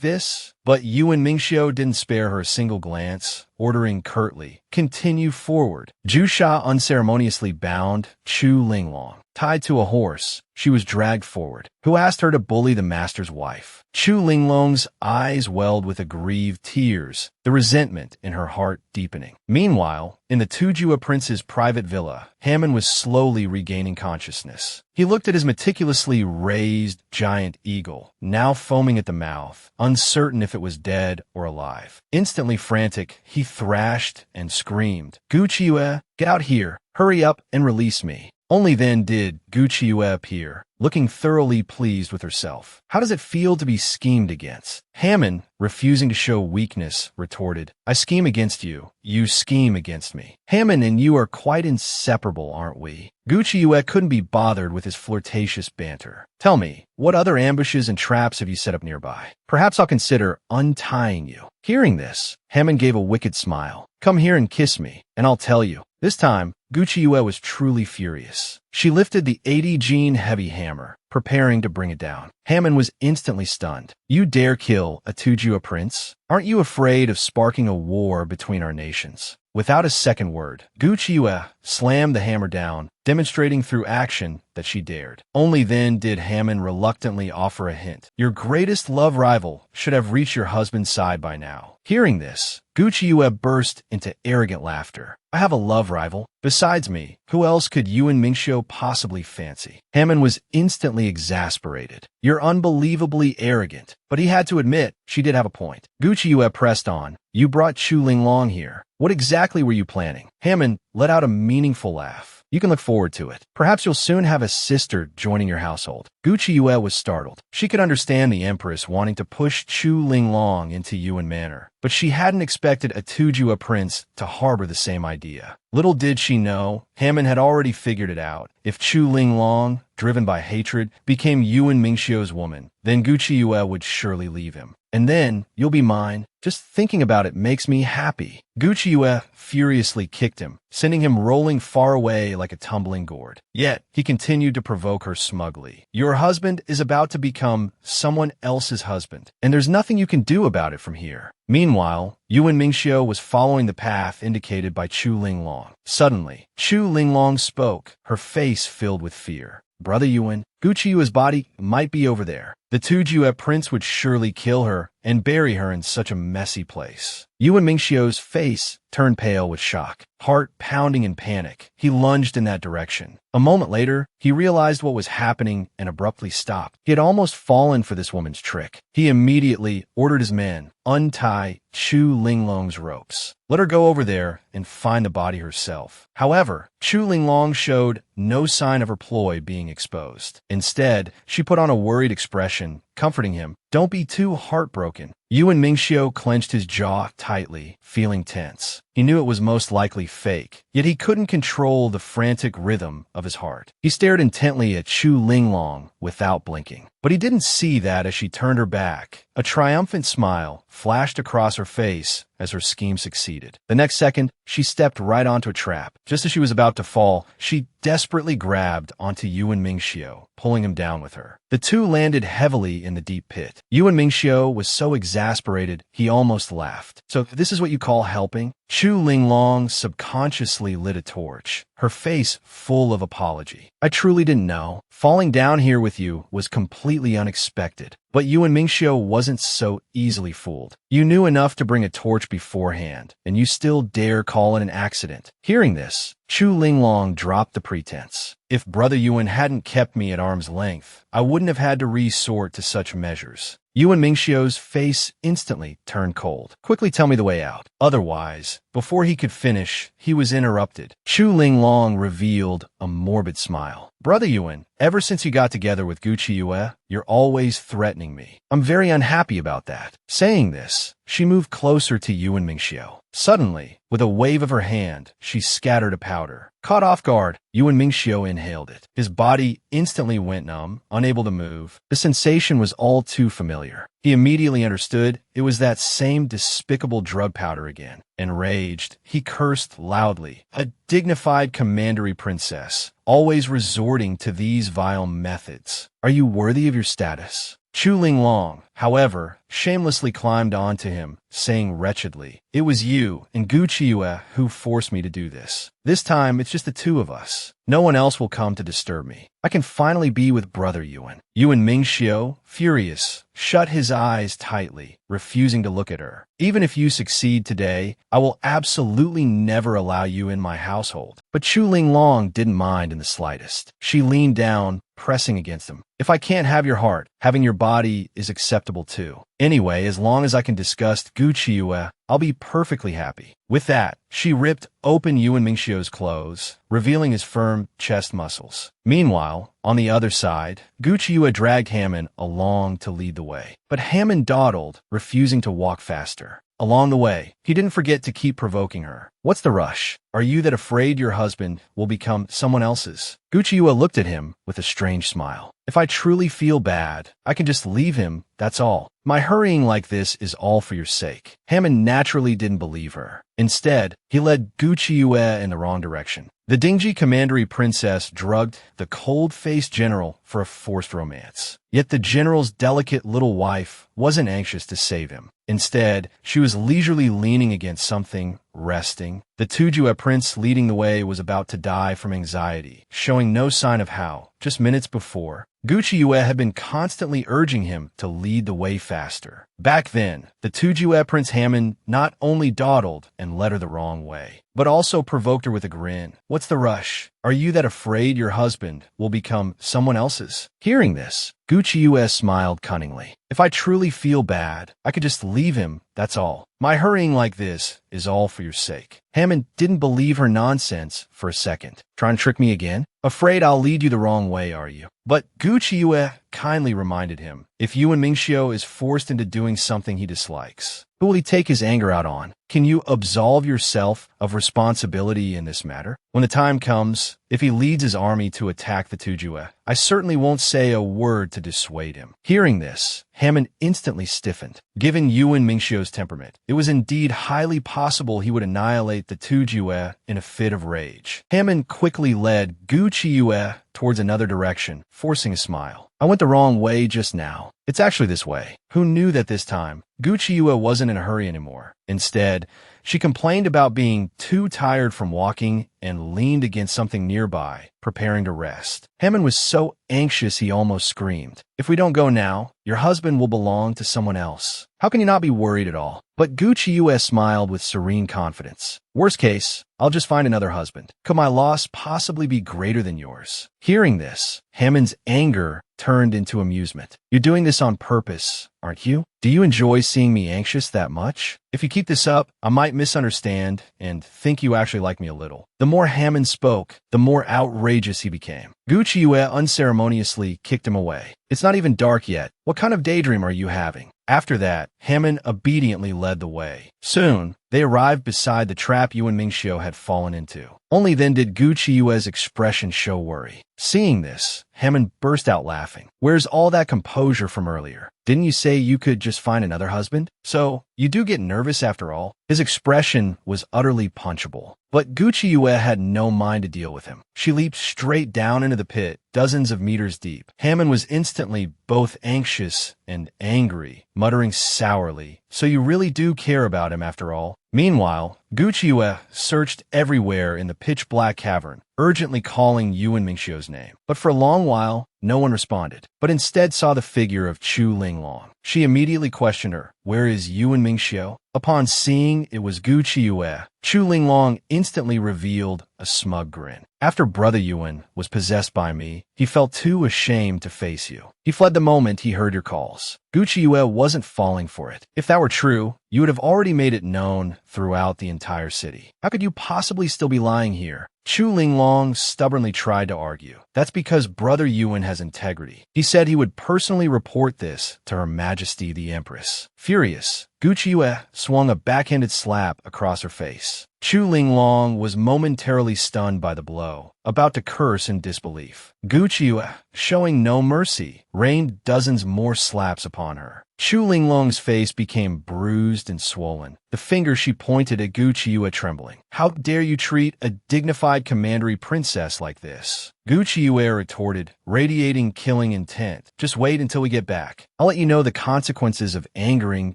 this? But Yuan Mingxiu didn't spare her a single glance, ordering curtly, continue forward. Zhu Sha unceremoniously bound Chu Linglong. Tied to a horse, she was dragged forward. Who asked her to bully the master's wife? Chu Linglong's eyes welled with aggrieved tears, the resentment in her heart deepening. Meanwhile, in the Tujua prince's private villa, Hammond was slowly regaining consciousness. He looked at his meticulously raised giant eagle, now foaming at the mouth, uncertain if it was dead or alive. Instantly frantic, he thrashed and screamed, "Gu Qiue, get out here! Hurry up and release me!" Only then did Gu Qiue appear, looking thoroughly pleased with herself. How does it feel to be schemed against? Hammond, refusing to show weakness, retorted, I scheme against you. You scheme against me. Hammond and you are quite inseparable, aren't we? Gu Qiue couldn't be bothered with his flirtatious banter. Tell me, what other ambushes and traps have you set up nearby? Perhaps I'll consider untying you. Hearing this, Hammond gave a wicked smile. Come here and kiss me, and I'll tell you. This time, Gu Qiue was truly furious. She lifted the 80-gene heavy hammer, preparing to bring it down. Hammond was instantly stunned. You dare kill a Tujua prince? Aren't you afraid of sparking a war between our nations? Without a second word, Gu Qiue slammed the hammer down, demonstrating through action that she dared. Only then did Hammond reluctantly offer a hint. Your greatest love rival should have reached your husband's side by now. Hearing this, Gu Qiue burst into arrogant laughter. I have a love rival. Besides me, who else could Yuan Mingxiu possibly fancy? Hammond was instantly exasperated. You're unbelievably arrogant. But he had to admit, she did have a point. Gu Qiue pressed on. You brought Chu Linglong here. What exactly were you planning? Hammond let out a meaningful laugh. You can look forward to it. Perhaps you'll soon have a sister joining your household. Gu Qiue was startled. She could understand the Empress wanting to push Chu Linglong into Yuan Manor, but she hadn't expected a Tujua prince to harbor the same idea. Little did she know, Hammond had already figured it out. If Chu Linglong, driven by hatred, became Yuan Mingxiu's woman, then Gu Qiue would surely leave him. And then, you'll be mine. Just thinking about it makes me happy. Gu Qiue furiously kicked him, sending him rolling far away like a tumbling gourd. Yet, he continued to provoke her smugly. Your husband is about to become someone else's husband, and there's nothing you can do about it from here. Meanwhile, Yuan Mingxiu was following the path indicated by Chu Linglong. Suddenly, Chu Linglong spoke, her face filled with fear. Brother Yuan, Gu Qiue's body might be over there. The Tujua prince would surely kill her and bury her in such a messy place. Yuan Mingxiu's face turned pale with shock, heart pounding in panic. He lunged in that direction. A moment later, he realized what was happening and abruptly stopped. He had almost fallen for this woman's trick. He immediately ordered his men, untie Chu Linglong's ropes. Let her go over there and find the body herself. However, Chu Linglong showed no sign of her ploy being exposed. Instead, she put on a worried expression, comforting him. Don't be too heartbroken. Yuan Mingxiu clenched his jaw tightly, feeling tense. He knew it was most likely fake, yet he couldn't control the frantic rhythm of his heart. He stared intently at Chu Linglong without blinking. But he didn't see that as she turned her back. A triumphant smile flashed across her face as her scheme succeeded. The next second, she stepped right onto a trap. Just as she was about to fall, she desperately grabbed onto Yuan Mingxiu, pulling him down with her. The two landed heavily in the deep pit. Yuan Mingxiu was so exasperated, he almost laughed. So this is what you call helping? Chu Linglong subconsciously lit a torch, her face full of apology. I truly didn't know. Falling down here with you was completely unexpected. But Yuan Mingxiu wasn't so easily fooled. You knew enough to bring a torch beforehand, and you still dare call it an accident. Hearing this, Chu Linglong dropped the pretense. If Brother Yuan hadn't kept me at arm's length, I wouldn't have had to resort to such measures. Yuan Mingxiu's face instantly turned cold. Quickly tell me the way out. Otherwise, before he could finish, he was interrupted. Chu Linglong revealed a morbid smile. Brother Yuan, ever since you got together with Gucci Yue, you're always threatening me. I'm very unhappy about that. Saying this, she moved closer to Yuan Mingxiu. Suddenly, with a wave of her hand, she scattered a powder. Caught off guard, Yuan Mingxiu inhaled it. His body instantly went numb, unable to move. The sensation was all too familiar. He immediately understood it was that same despicable drug powder again. Enraged, he cursed loudly. A dignified commandery princess, always resorting to these vile methods. Are you worthy of your status? Chu Linglong, however, shamelessly climbed onto him, saying wretchedly, "It was you and Gucci Yue who forced me to do this. This time, it's just the two of us. No one else will come to disturb me. I can finally be with Brother Yuan." Yuan Mingxiu, furious, shut his eyes tightly, refusing to look at her. "Even if you succeed today, I will absolutely never allow you in my household." But Chu Linglong didn't mind in the slightest. She leaned down, pressing against him. "If I can't have your heart, having your body is acceptable too. Anyway, as long as I can discuss Gucci Yue, I'll be perfectly happy." With that, she ripped open Yuan Mingxiu's clothes, revealing his firm chest muscles. Meanwhile, on the other side, Gucci Yue dragged Hammond along to lead the way. But Hammond dawdled, refusing to walk faster. Along the way, he didn't forget to keep provoking her. "What's the rush? Are you that afraid your husband will become someone else's?" Gucci Yue looked at him with a strange smile. "If I truly feel bad, I can just leave him, that's all. My hurrying like this is all for your sake." Hammond naturally didn't believe her. Instead, he led Gucci Yue in the wrong direction. The dingy commandery princess drugged the cold-faced general for a forced romance. Yet the general's delicate little wife wasn't anxious to save him. Instead, she was leisurely leaning against something, resting. The Tujue prince leading the way was about to die from anxiety, showing no sign of how. Just minutes before, Gucci Yue had been constantly urging him to lead the way faster. Back then, the Tujue Prince Hammond not only dawdled and led her the wrong way, but also provoked her with a grin. "What's the rush? Are you that afraid your husband will become someone else's?" Hearing this, Gucci Yue smiled cunningly. "If I truly feel bad, I could just leave him, that's all. My hurrying like this is all for your sake." Hammond didn't believe her nonsense for a second. "Trying to trick me again? Afraid I'll lead you the wrong way, are you?" But Gucci Yue kindly reminded him, if Yuan Mingxiu is forced into doing something he dislikes, who will he take his anger out on? Can you absolve yourself of responsibility in this matter? When the time comes, if he leads his army to attack the Tujue, I certainly won't say a word to dissuade him. Hearing this, Hammond instantly stiffened. Given Yuan Mingxiu's temperament, it was indeed highly possible he would annihilate the Tujue in a fit of rage. Hammond quickly led Gucci Yue towards another direction, forcing a smile. "I went the wrong way just now. It's actually this way." Who knew that this time, Gucci Yue wasn't in a hurry anymore. Instead, she complained about being too tired from walking and leaned against something nearby, preparing to rest. Hammond was so anxious he almost screamed. "If we don't go now, your husband will belong to someone else. How can you not be worried at all?" But Gucci Yue smiled with serene confidence. "Worst case, I'll just find another husband. Could my loss possibly be greater than yours?" Hearing this, Hammond's anger turned into amusement. "You're doing this on purpose, aren't you? Do you enjoy seeing me anxious that much? If you keep this up, I might misunderstand and think you actually like me a little." The more Hammond spoke, the more outrageous he became. Gucci Yue unceremoniously kicked him away. "It's not even dark yet. What kind of daydream are you having?" After that, Hammond obediently led the way. Soon, they arrived beside the trap Yuan Mingxiu had fallen into. Only then did Gucci Yue's expression show worry. Seeing this, Hammond burst out laughing. "Where's all that composure from earlier? Didn't you say you could just find another husband? So, you do get nervous after all?" His expression was utterly punchable. But Gucci Yue had no mind to deal with him. She leaped straight down into the pit, dozens of meters deep. Hammond was instantly both anxious and angry, muttering sourly, "So you really do care about him after all? Meanwhile, Guqiue searched everywhere in the pitch-black cavern, urgently calling Yuan Mingxiu's name. But for a long while, no one responded, but instead saw the figure of Chu Linglong. She immediately questioned her, "Where is Yuan Mingxiu?" Upon seeing it was Guqiue, Chu Linglong instantly revealed a smug grin. "After Brother Yuan was possessed by me, he felt too ashamed to face you. He fled the moment he heard your calls." Guqiue wasn't falling for it. "If that were true, you would have already made it known throughout the entire city. How could you possibly still be lying here?" Chu Linglong stubbornly tried to argue. "That's because Brother Yuan has integrity. He said he would personally report this to Her Majesty the Empress." Furious, Guqiue swung a backhanded slap across her face. Chu Linglong was momentarily stunned by the blow, about to curse in disbelief. Guqiue, showing no mercy, rained dozens more slaps upon her. Chu Linglong's face became bruised and swollen, the finger she pointed at Guqiue trembling. "How dare you treat a dignified commandery princess like this?" Guqiue retorted, radiating killing intent. "Just wait until we get back. I'll let you know the consequences of angering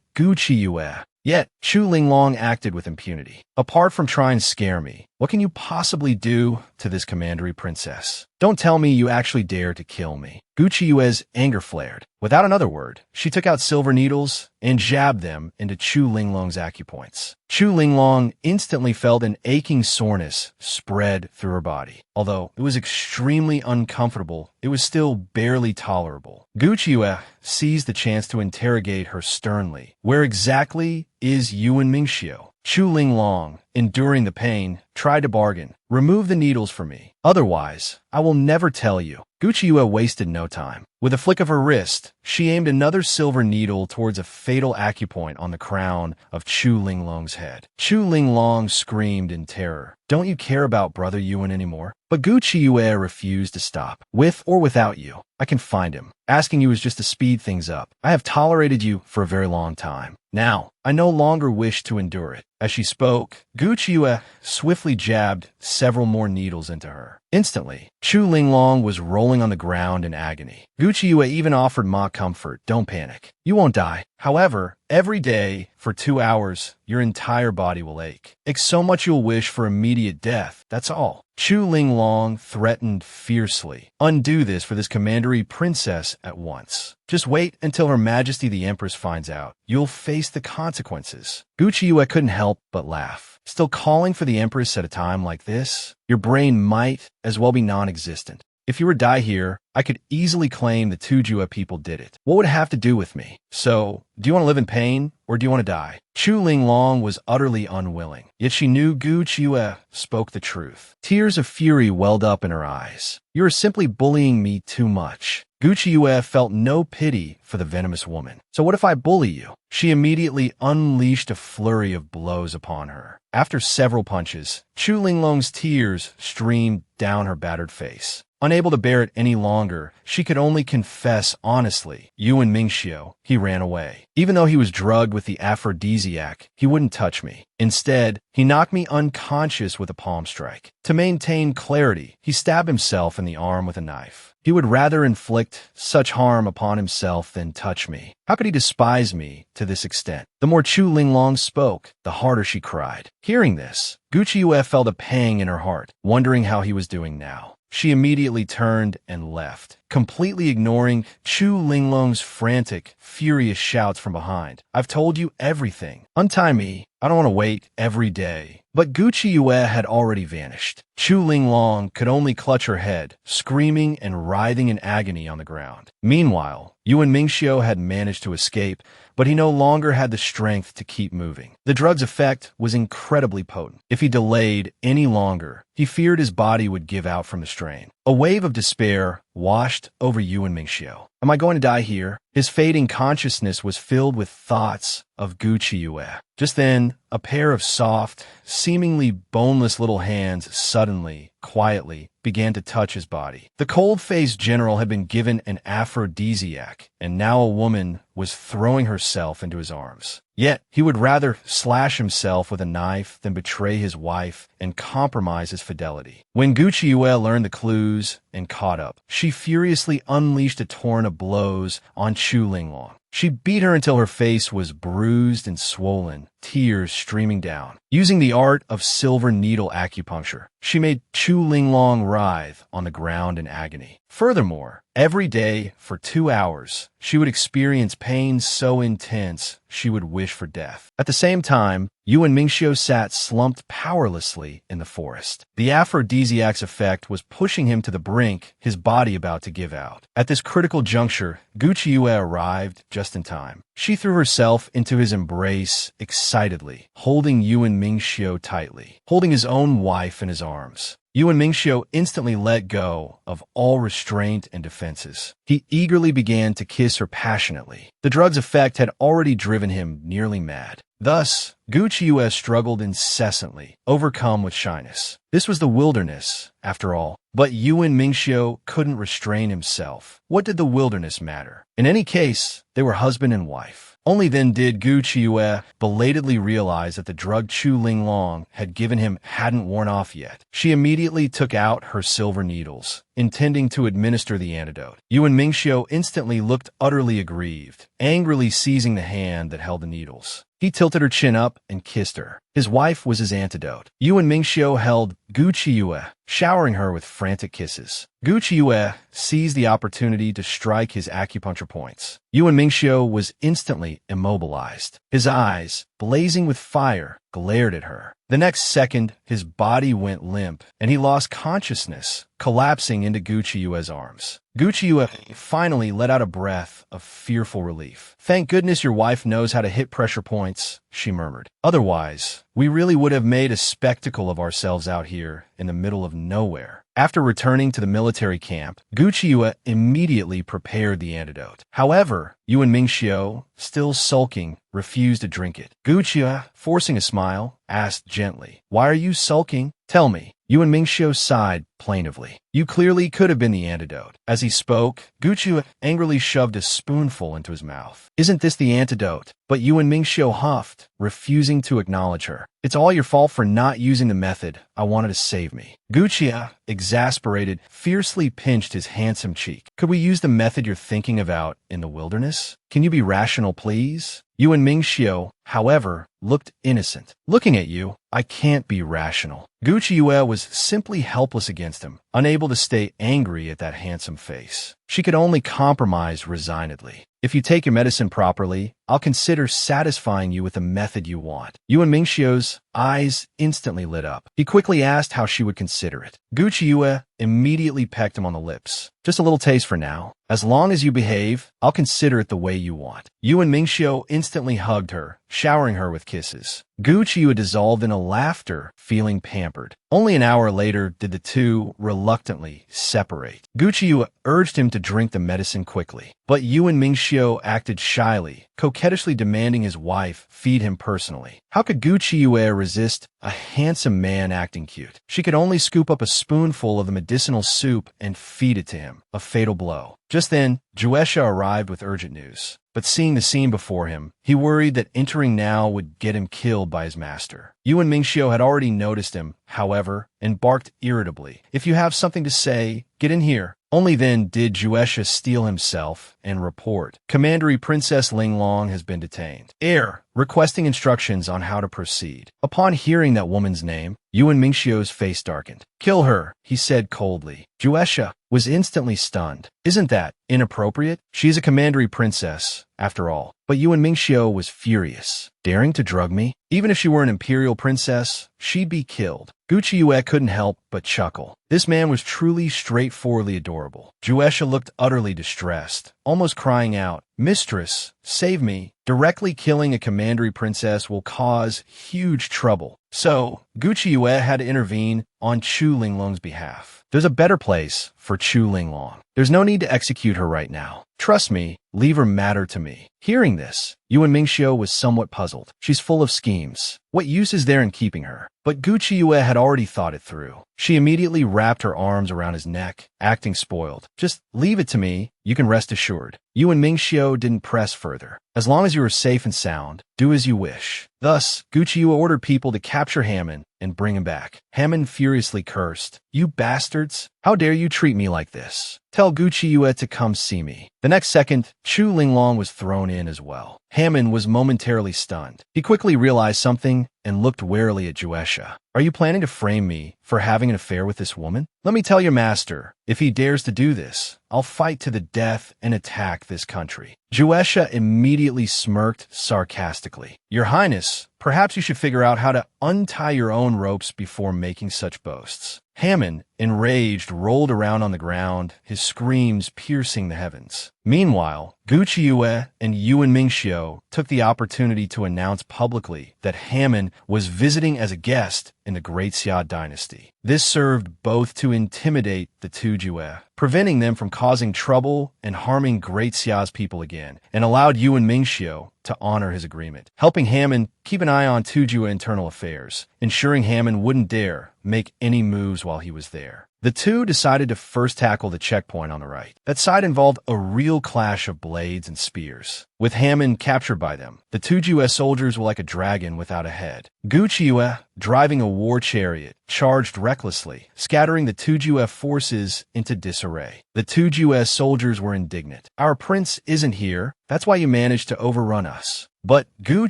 Guqiue." Yet, Chu Linglong acted with impunity. "Apart from trying to scare me, what can you possibly do to this commandery princess? Don't tell me you actually dare to kill me." Guqiue's anger flared. Without another word, she took out silver needles and jabbed them into Chu Linglong's acupoints. Chu Linglong instantly felt an aching soreness spread through her body. Although it was extremely uncomfortable, it was still barely tolerable. Guqiue seized the chance to interrogate her sternly. "Where exactly is Yuan Mingxiu?" Chu Linglong, enduring the pain, tried to bargain. "Remove the needles for me. Otherwise, I will never tell you." Guqiue wasted no time. With a flick of her wrist, she aimed another silver needle towards a fatal acupoint on the crown of Chu Linglong's head. Chu Linglong screamed in terror. "Don't you care about Brother Yuan anymore?" But Guqiue refused to stop. "With or without you, I can find him. Asking you is just to speed things up. I have tolerated you for a very long time. Now, I no longer wish to endure it." As she spoke, Guqiue swiftly jabbed several more needles into her. Instantly, Chu Linglong was rolling on the ground in agony. Guqiue even offered mock comfort. "Don't panic. You won't die. However, every day, for 2 hours, your entire body will ache. Ache so much you'll wish for immediate death. That's all." Chu Linglong threatened fiercely. "Undo this for this commandery princess at once. Just wait until Her Majesty the Empress finds out. You'll face the consequences." Guqiue couldn't help but laugh. "Still calling for the Empress at a time like this? Your brain might as well be non-existent. If you were to die here, I could easily claim the Tujue people did it. What would it have to do with me? So, do you want to live in pain, or do you want to die?" Chu Linglong was utterly unwilling, yet she knew Guqiue spoke the truth. Tears of fury welled up in her eyes. "You are simply bullying me too much." Guqiue felt no pity for the venomous woman. "So what if I bully you?" She immediately unleashed a flurry of blows upon her. After several punches, Chu Linglong's tears streamed down her battered face. Unable to bear it any longer, she could only confess honestly. "Yuan Mingxiu," he ran away. "Even though he was drugged with the aphrodisiac, he wouldn't touch me. Instead, he knocked me unconscious with a palm strike. To maintain clarity, he stabbed himself in the arm with a knife. He would rather inflict such harm upon himself than touch me. How could he despise me to this extent?" The more Chu Linglong spoke, the harder she cried. Hearing this, Guqiue felt a pang in her heart, wondering how he was doing now. She immediately turned and left, completely ignoring Chu Linglong's frantic, furious shouts from behind. "I've told you everything. Untie me. I don't want to wait every day." But Guqiue had already vanished. Chu Linglong could only clutch her head, screaming and writhing in agony on the ground. Meanwhile, Yuan Mingxiu had managed to escape, but he no longer had the strength to keep moving. The drug's effect was incredibly potent. If he delayed any longer, he feared his body would give out from the strain. A wave of despair washed over Yuan Mingxiu. "Am I going to die here?" His fading consciousness was filled with thoughts of Guqiue. Just then, a pair of soft, seemingly boneless little hands suddenly, quietly, began to touch his body. The cold-faced general had been given an aphrodisiac, and now a woman was throwing herself into his arms. Yet, he would rather slash himself with a knife than betray his wife and compromise his fidelity. When Guqiue learned the clues and caught up, she furiously unleashed a torrent of blows on Chu Linglong. She beat her until her face was bruised and swollen, tears streaming down. Using the art of silver needle acupuncture, she made Chu Linglong writhe on the ground in agony. Furthermore, every day for 2 hours, she would experience pain so intense she would wish for death. At the same time, Yuan Mingxiu sat slumped powerlessly in the forest. The aphrodisiac's effect was pushing him to the brink, his body about to give out. At this critical juncture, Gu Qiuyue arrived just in time. She threw herself into his embrace excitedly, holding Yuan Mingxiu tightly, holding his own wife in his arms. Yuan Mingxiu instantly let go of all restraint and defenses. He eagerly began to kiss her passionately. The drug's effect had already driven him nearly mad. Thus, Gu Qiuyue struggled incessantly, overcome with shyness. This was the wilderness, after all. But Yuan Mingxiu couldn't restrain himself. What did the wilderness matter? In any case, they were husband and wife. Only then did Gu Qiuyue belatedly realize that the drug Chu Linglong had given him hadn't worn off yet. She immediately took out her silver needles, intending to administer the antidote. Yuan Mingxiu instantly looked utterly aggrieved, angrily seizing the hand that held the needles. He tilted her chin up and kissed her. His wife was his antidote. Yuan Mingxiu held Gu Qiuyue, showering her with frantic kisses. Gu Qiuyue seized the opportunity to strike his acupuncture points. Yuan Mingxiu was instantly immobilized. His eyes, blazing with fire, glared at her. The next second, his body went limp, and he lost consciousness, collapsing into Gu Qiuyue's arms. Gu Qiuyue finally let out a breath of fearful relief. "Thank goodness your wife knows how to hit pressure points," she murmured. "Otherwise, we really would have made a spectacle of ourselves out here in the middle of nowhere." After returning to the military camp, Gu Qiuyue immediately prepared the antidote. However, Yuan Mingxiu, still sulking, refused to drink it. Gu Qiuyue, forcing a smile, asked gently, "Why are you sulking? Tell me." Yuan Mingxiu sighed plaintively. "You clearly could have been the antidote." As he spoke, Gu Qiuyue angrily shoved a spoonful into his mouth. "Isn't this the antidote?" But Yuan Mingxiu huffed, refusing to acknowledge her. "It's all your fault for not using the method I wanted to save me." Gu Qiuyue, exasperated, fiercely pinched his handsome cheek. "Could we use the method you're thinking about in the wilderness? Can you be rational, please?" Yuan Mingxiu, however, looked innocent. "Looking at you, I can't be rational." Gu Qiuyue was simply helpless against him, unable to stay angry at that handsome face. She could only compromise resignedly. "If you take your medicine properly, I'll consider satisfying you with the method you want." Yuan Mingxiu's eyes instantly lit up. He quickly asked how she would consider it. Gu Qiuyue immediately pecked him on the lips. "Just a little taste for now. As long as you behave, I'll consider it the way you want." Yuan Mingxiu instantly hugged her, showering her with kisses. Gu Qiuyue dissolved in a laughter, feeling pampered. Only an hour later did the two reluctantly separate. Gu Qiuyue urged him to drink the medicine quickly, but Yuan Mingxiu acted shyly, coquettishly demanding his wife feed him personally. How could Gu Qiuyue resist a handsome man acting cute? She could only scoop up a spoonful of the medicinal soup and feed it to him, a fatal blow. Just then, Juesha arrived with urgent news. But seeing the scene before him, he worried that entering now would get him killed by his master. Yuan Mingxiu had already noticed him, however, and barked irritably, "If you have something to say, get in here." Only then did Juesha steel himself and report, "Commandery Princess Linglong has been detained." Heir, requesting instructions on how to proceed. Upon hearing that woman's name, Yuan Mingxiu's face darkened. "Kill her," he said coldly. Juesha was instantly stunned. "Isn't that inappropriate? She is a commandery princess, after all." But Yuan Mingxiu was furious. "Daring to drug me? Even if she were an imperial princess, she'd be killed." Gu Qiuyue couldn't help but chuckle. This man was truly straightforwardly adorable. Juesha looked utterly distressed, almost crying out, "Mistress, save me. Directly killing a commandery princess will cause huge trouble." So, Gu Qiuyue had to intervene on Chu Linglong's behalf. "There's a better place for Chu Linglong. There's no need to execute her right now. Trust me, leave her matter to me." Hearing this, Yuan Mingxiu was somewhat puzzled. She's full of schemes. What use is there in keeping her? But Gu Qiuyue had already thought it through. She immediately wrapped her arms around his neck, acting spoiled. "Just leave it to me, you can rest assured." Yuan Mingxiu didn't press further. "As long as you are safe and sound, do as you wish." Thus, Gu Qiuyue ordered people to capture Hammond and bring him back. Hammond furiously cursed, "You bastards! How dare you treat me like this? Tell Gu Qiuyue to come see me." The next second, Chu Linglong was thrown in as well. Hammond was momentarily stunned. He quickly realized something and looked warily at Juesha. Are you planning to frame me for having an affair with this woman? Let me tell your master, if he dares to do this, I'll fight to the death and attack this country. Juesha immediately smirked sarcastically. Your Highness, perhaps you should figure out how to untie your own ropes before making such boasts. Hammond, enraged, rolled around on the ground, his screams piercing the heavens. Meanwhile, Gu Qiuyue and Yuan Mingxiu took the opportunity to announce publicly that Hammond was visiting as a guest in the Great Xia dynasty. This served both to intimidate the Tujue, preventing them from causing trouble and harming Great Xia's people again, and allowed Yuan Mingxiu to honor his agreement, helping Hammond keep an eye on Tujue internal affairs, ensuring Hammond wouldn't dare make any moves while he was there. The two decided to first tackle the checkpoint on the right. That side involved a real clash of blades and spears. With Hammond captured by them, the Tujue soldiers were like a dragon without a head. Gu Qiuyue, driving a war chariot, charged recklessly, scattering the Tujue forces into disarray. The Tujue soldiers were indignant. Our prince isn't here. That's why you managed to overrun us. But Gu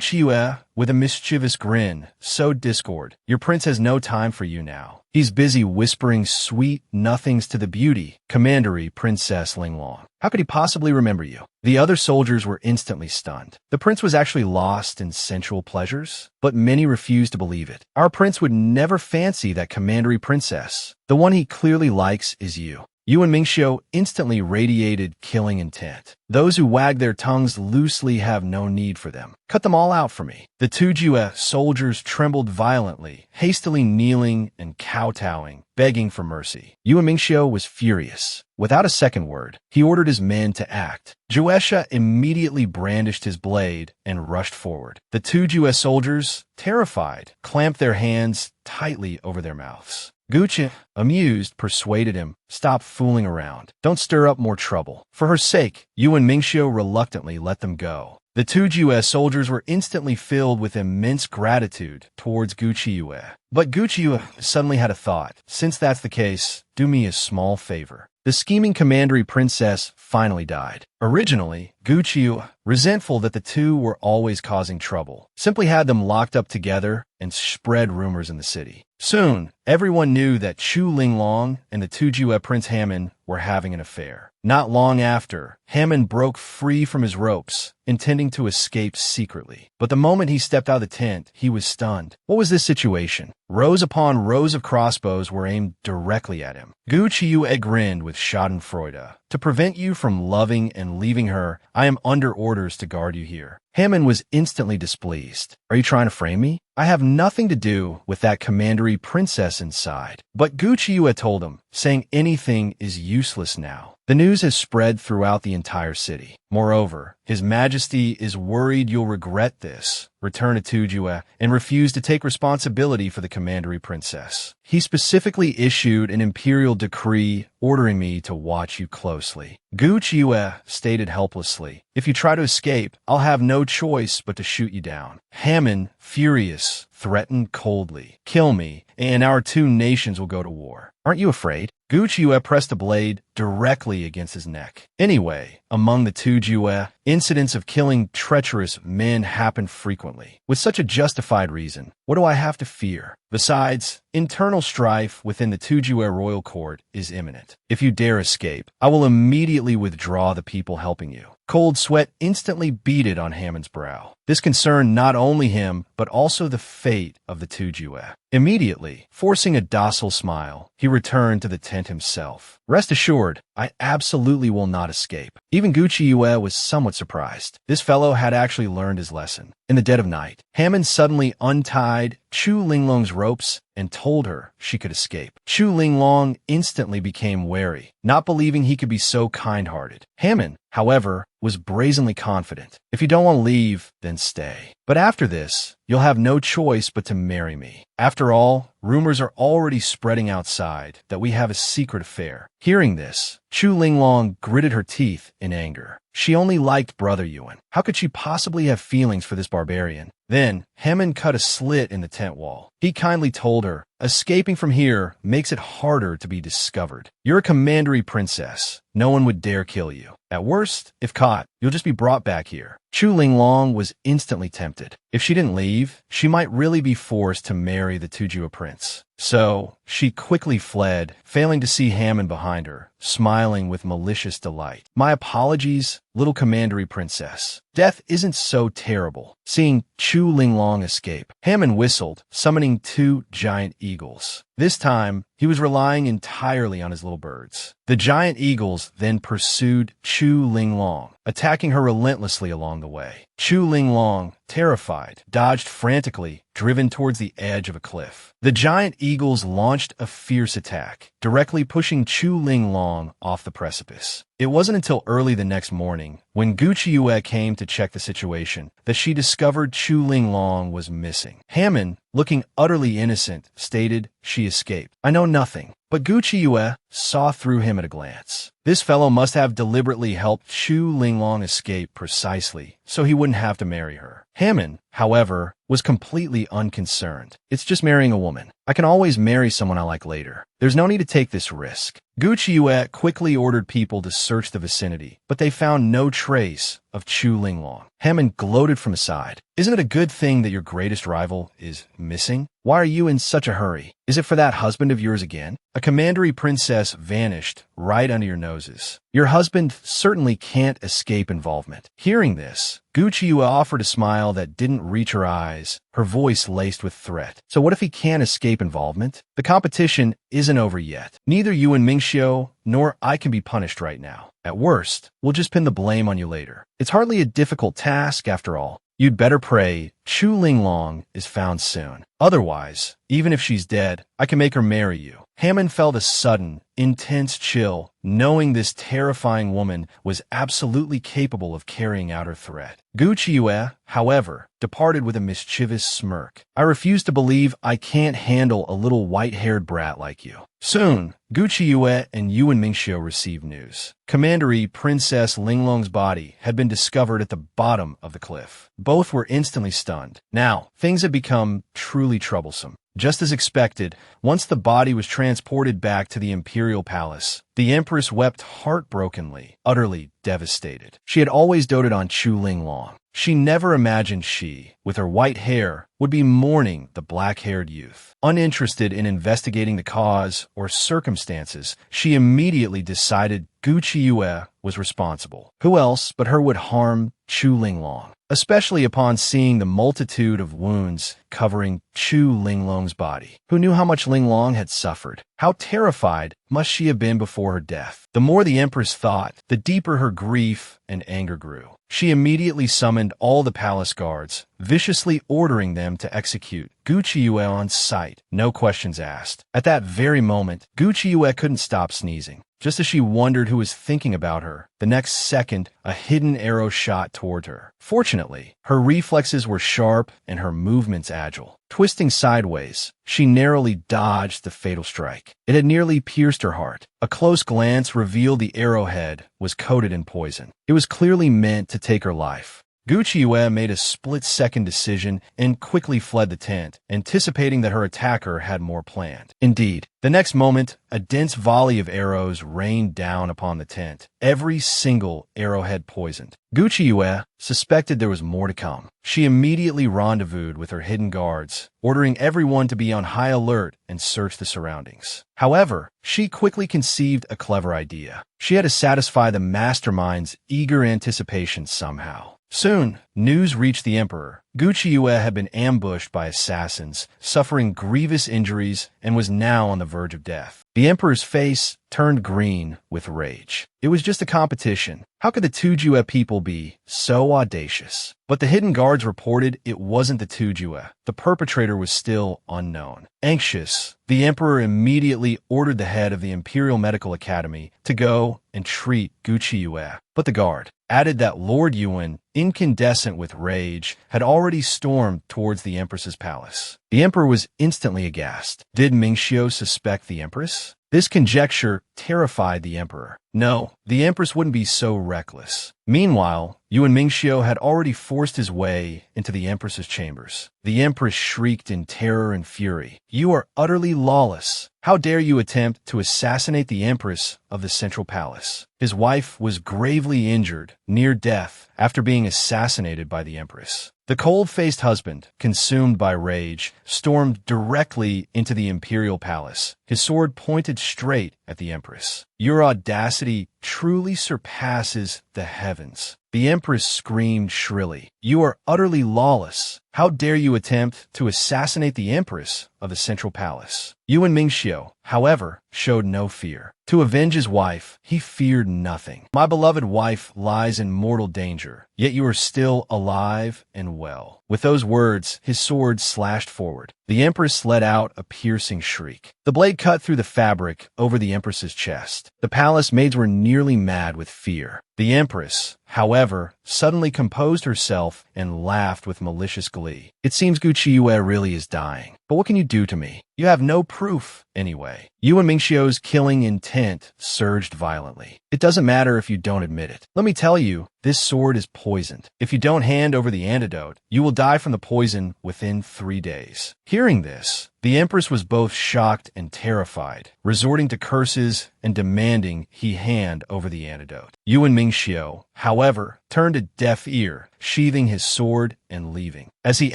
Qiuyue, with a mischievous grin, sowed discord. Your prince has no time for you now. He's busy whispering sweet nothings to the beauty, Commandery Princess Linglong. How could he possibly remember you? The other soldiers were instantly stunned. The prince was actually lost in sensual pleasures, but many refused to believe it. Our prince would never fancy that Commandery Princess. The one he clearly likes is you. Yuan Mingxiu instantly radiated killing intent. Those who wag their tongues loosely have no need for them. Cut them all out for me. The Tujue soldiers trembled violently, hastily kneeling and kowtowing, begging for mercy. Yuan Mingxiu was furious. Without a second word, he ordered his men to act. Juesha immediately brandished his blade and rushed forward. The Tujue soldiers, terrified, clamped their hands tightly over their mouths. Guqi, amused, persuaded him, stop fooling around. Don't stir up more trouble. For her sake, Yuan Mingxiu reluctantly let them go. The Tujue soldiers were instantly filled with immense gratitude towards Gu Qiuyue. But Gu Qiuyue suddenly had a thought. Since that's the case, do me a small favor. The scheming commandery princess finally died. Originally, Gu Qiuyue, resentful that the two were always causing trouble, simply had them locked up together and spread rumors in the city. Soon, everyone knew that Chu Linglong and the Tujue Prince Hammond were having an affair. Not long after, Hammond broke free from his ropes, intending to escape secretly. But the moment he stepped out of the tent, he was stunned. What was this situation? Rows upon rows of crossbows were aimed directly at him. Gu Qiuyue grinned with schadenfreude. To prevent you from loving and leaving her, I am under orders to guard you here. Hammond was instantly displeased. Are you trying to frame me? I have nothing to do with that commandery princess inside. But Gu Qiuyue told him, saying anything is useless now. The news has spread throughout the entire city. Moreover, His Majesty is worried you'll regret this, return to Tujue, and refuse to take responsibility for the commandery princess. He specifically issued an imperial decree ordering me to watch you closely. Gu Qiuyue stated helplessly, if you try to escape, I'll have no choice but to shoot you down. Hammond, furious, threatened coldly, kill me, and our two nations will go to war. Aren't you afraid? Gu Qiuyue pressed a blade directly against his neck. Anyway, among the Tujue, incidents of killing treacherous men happen frequently. With such a justified reason, what do I have to fear? Besides, internal strife within the Tujue royal court is imminent. If you dare escape, I will immediately withdraw the people helping you. Cold sweat instantly beaded on Hammond's brow. This concerned not only him, but also the fate of the Tujue. Immediately, forcing a docile smile, he returned to the tent himself. Rest assured, I absolutely will not escape. Even Gu Qiuyue was somewhat surprised. This fellow had actually learned his lesson. In the dead of night, Hammond suddenly untied Chu Linglong's ropes and told her she could escape. Chu Linglong instantly became wary, not believing he could be so kind-hearted. Hammond, however, was brazenly confident. If you don't want to leave, then stay. But after this, you'll have no choice but to marry me. After all, rumors are already spreading outside that we have a secret affair. Hearing this, Chu Linglong gritted her teeth in anger. She only liked Brother Yuan. How could she possibly have feelings for this barbarian? Then, Haman cut a slit in the tent wall. He kindly told her, "Escaping from here makes it harder to be discovered. You're a commandery princess. No one would dare kill you. At worst, if caught, you'll just be brought back here." Chu Linglong was instantly tempted. If she didn't leave, she might really be forced to marry the Tujua prince. So, she quickly fled, failing to see Haman behind her, smiling with malicious delight. "My apologies, little commandery princess. Death isn't so terrible." Seeing Chu Linglong escape, Haman whistled, summoning 2 giant eagles. This time, he was relying entirely on his little birds. The giant eagles then pursued Chu Linglong, attacking her relentlessly along the way. Chu Linglong, terrified, dodged frantically, driven towards the edge of a cliff. The giant eagles launched a fierce attack, directly pushing Chu Linglong off the precipice. It wasn't until early the next morning, when Gu Qiuyue came to check the situation, that she discovered Chu Linglong was missing. Haman, looking utterly innocent, stated she escaped. "I know nothing." But Gu Qiuyue saw through him at a glance. This fellow must have deliberately helped Chu Linglong escape precisely, so he wouldn't have to marry her. Haman, however, was completely unconcerned. "It's just marrying a woman. I can always marry someone I like later. There's no need to take this risk." Gu Qiuyue quickly ordered people to search the vicinity, but they found no trace of Chu Linglong. Haman gloated from aside. "Isn't it a good thing that your greatest rival is missing? Why are you in such a hurry? Is it for that husband of yours again? A commandery princess vanished right under your noses. Your husband certainly can't escape involvement." Hearing this, Gu Qiuyue offered a smile that didn't reach her eyes, her voice laced with threat. "So what if he can't escape involvement? The competition isn't over yet. Neither you and Mingxiu nor I can be punished right now. At worst, we'll just pin the blame on you later. It's hardly a difficult task after all. You'd better pray Chu Linglong is found soon. Otherwise, even if she's dead, I can make her marry you." Haman felt a sudden, intense chill, knowing this terrifying woman was absolutely capable of carrying out her threat. Gu Qiuyue, however, departed with a mischievous smirk. "I refuse to believe I can't handle a little white-haired brat like you." Soon, Gu Qiuyue and Yuan Mingxiu received news. Commandery Princess Linglong's body had been discovered at the bottom of the cliff. Both were instantly stunned. Now, things had become truly troublesome. Just as expected, once the body was transported back to the imperial palace, the empress wept heartbrokenly, utterly devastated. She had always doted on Chu Linglong. She never imagined she, with her white hair, would be mourning the black-haired youth. Uninterested in investigating the cause or circumstances, she immediately decided Gu Qiuyue was responsible. Who else but her would harm Chu Linglong? Especially upon seeing the multitude of wounds covering Chu Linglong's body. Who knew how much Linglong had suffered? How terrified must she have been before her death? The more the empress thought, the deeper her grief and anger grew. She immediately summoned all the palace guards, viciously ordering them to execute Gu Qiuyue on sight, no questions asked. At that very moment, Gu Qiuyue couldn't stop sneezing. Just as she wondered who was thinking about her, the next second, a hidden arrow shot toward her. Fortunately, her reflexes were sharp and her movements agile. Twisting sideways, she narrowly dodged the fatal strike. It had nearly pierced her heart. A close glance revealed the arrowhead was coated in poison. It was clearly meant to take her life. Gu Qiuyue made a split-second decision and quickly fled the tent, anticipating that her attacker had more planned. Indeed, the next moment, a dense volley of arrows rained down upon the tent, every single arrowhead poisoned. Gu Qiuyue suspected there was more to come. She immediately rendezvoused with her hidden guards, ordering everyone to be on high alert and search the surroundings. However, she quickly conceived a clever idea. She had to satisfy the mastermind's eager anticipation somehow. Soon, news reached the emperor. Gu Qiuyue had been ambushed by assassins, suffering grievous injuries, and was now on the verge of death. The emperor's face turned green with rage. It was just a competition. How could the Tujue people be so audacious? But the hidden guards reported it wasn't the Tujue. The perpetrator was still unknown. Anxious, the emperor immediately ordered the head of the Imperial Medical Academy to go and treat Gu Qiuyue. But the guard added that Lord Yuan, incandescent with rage, had already already stormed towards the Empress's palace. The Emperor was instantly aghast. Did Mingxiu suspect the Empress? This conjecture terrified the Emperor. No, the Empress wouldn't be so reckless. Meanwhile, Yuan Mingxiu had already forced his way into the Empress's chambers. The Empress shrieked in terror and fury. "You are utterly lawless. How dare you attempt to assassinate the Empress of the Central Palace?" His wife was gravely injured, near death, after being assassinated by the Empress. The cold-faced husband, consumed by rage, stormed directly into the imperial palace, his sword pointed straight at the Empress. "Your audacity truly surpasses the heavens." The Empress screamed shrilly. "You are utterly lawless. How dare you attempt to assassinate the Empress of the Central Palace?" Yuan Mingxiu, however, showed no fear. To avenge his wife, he feared nothing. "My beloved wife lies in mortal danger, yet you are still alive and well." With those words, his sword slashed forward. The Empress let out a piercing shriek. The blade cut through the fabric over the Empress's chest. The palace maids were nearly mad with fear. The Empress, however, suddenly composed herself and laughed with malicious glee. "It seems Guqi Yue really is dying. But what can you do to me? You have no proof, anyway." Yuan Mingxiu's killing intent surged violently. "It doesn't matter if you don't admit it. Let me tell you, this sword is poisoned. If you don't hand over the antidote, you will die from the poison within 3 days." Hearing this, the Empress was both shocked and terrified, resorting to curses and demanding he hand over the antidote. Yuan Mingxiu, however, turned a deaf ear, sheathing his sword and leaving. As he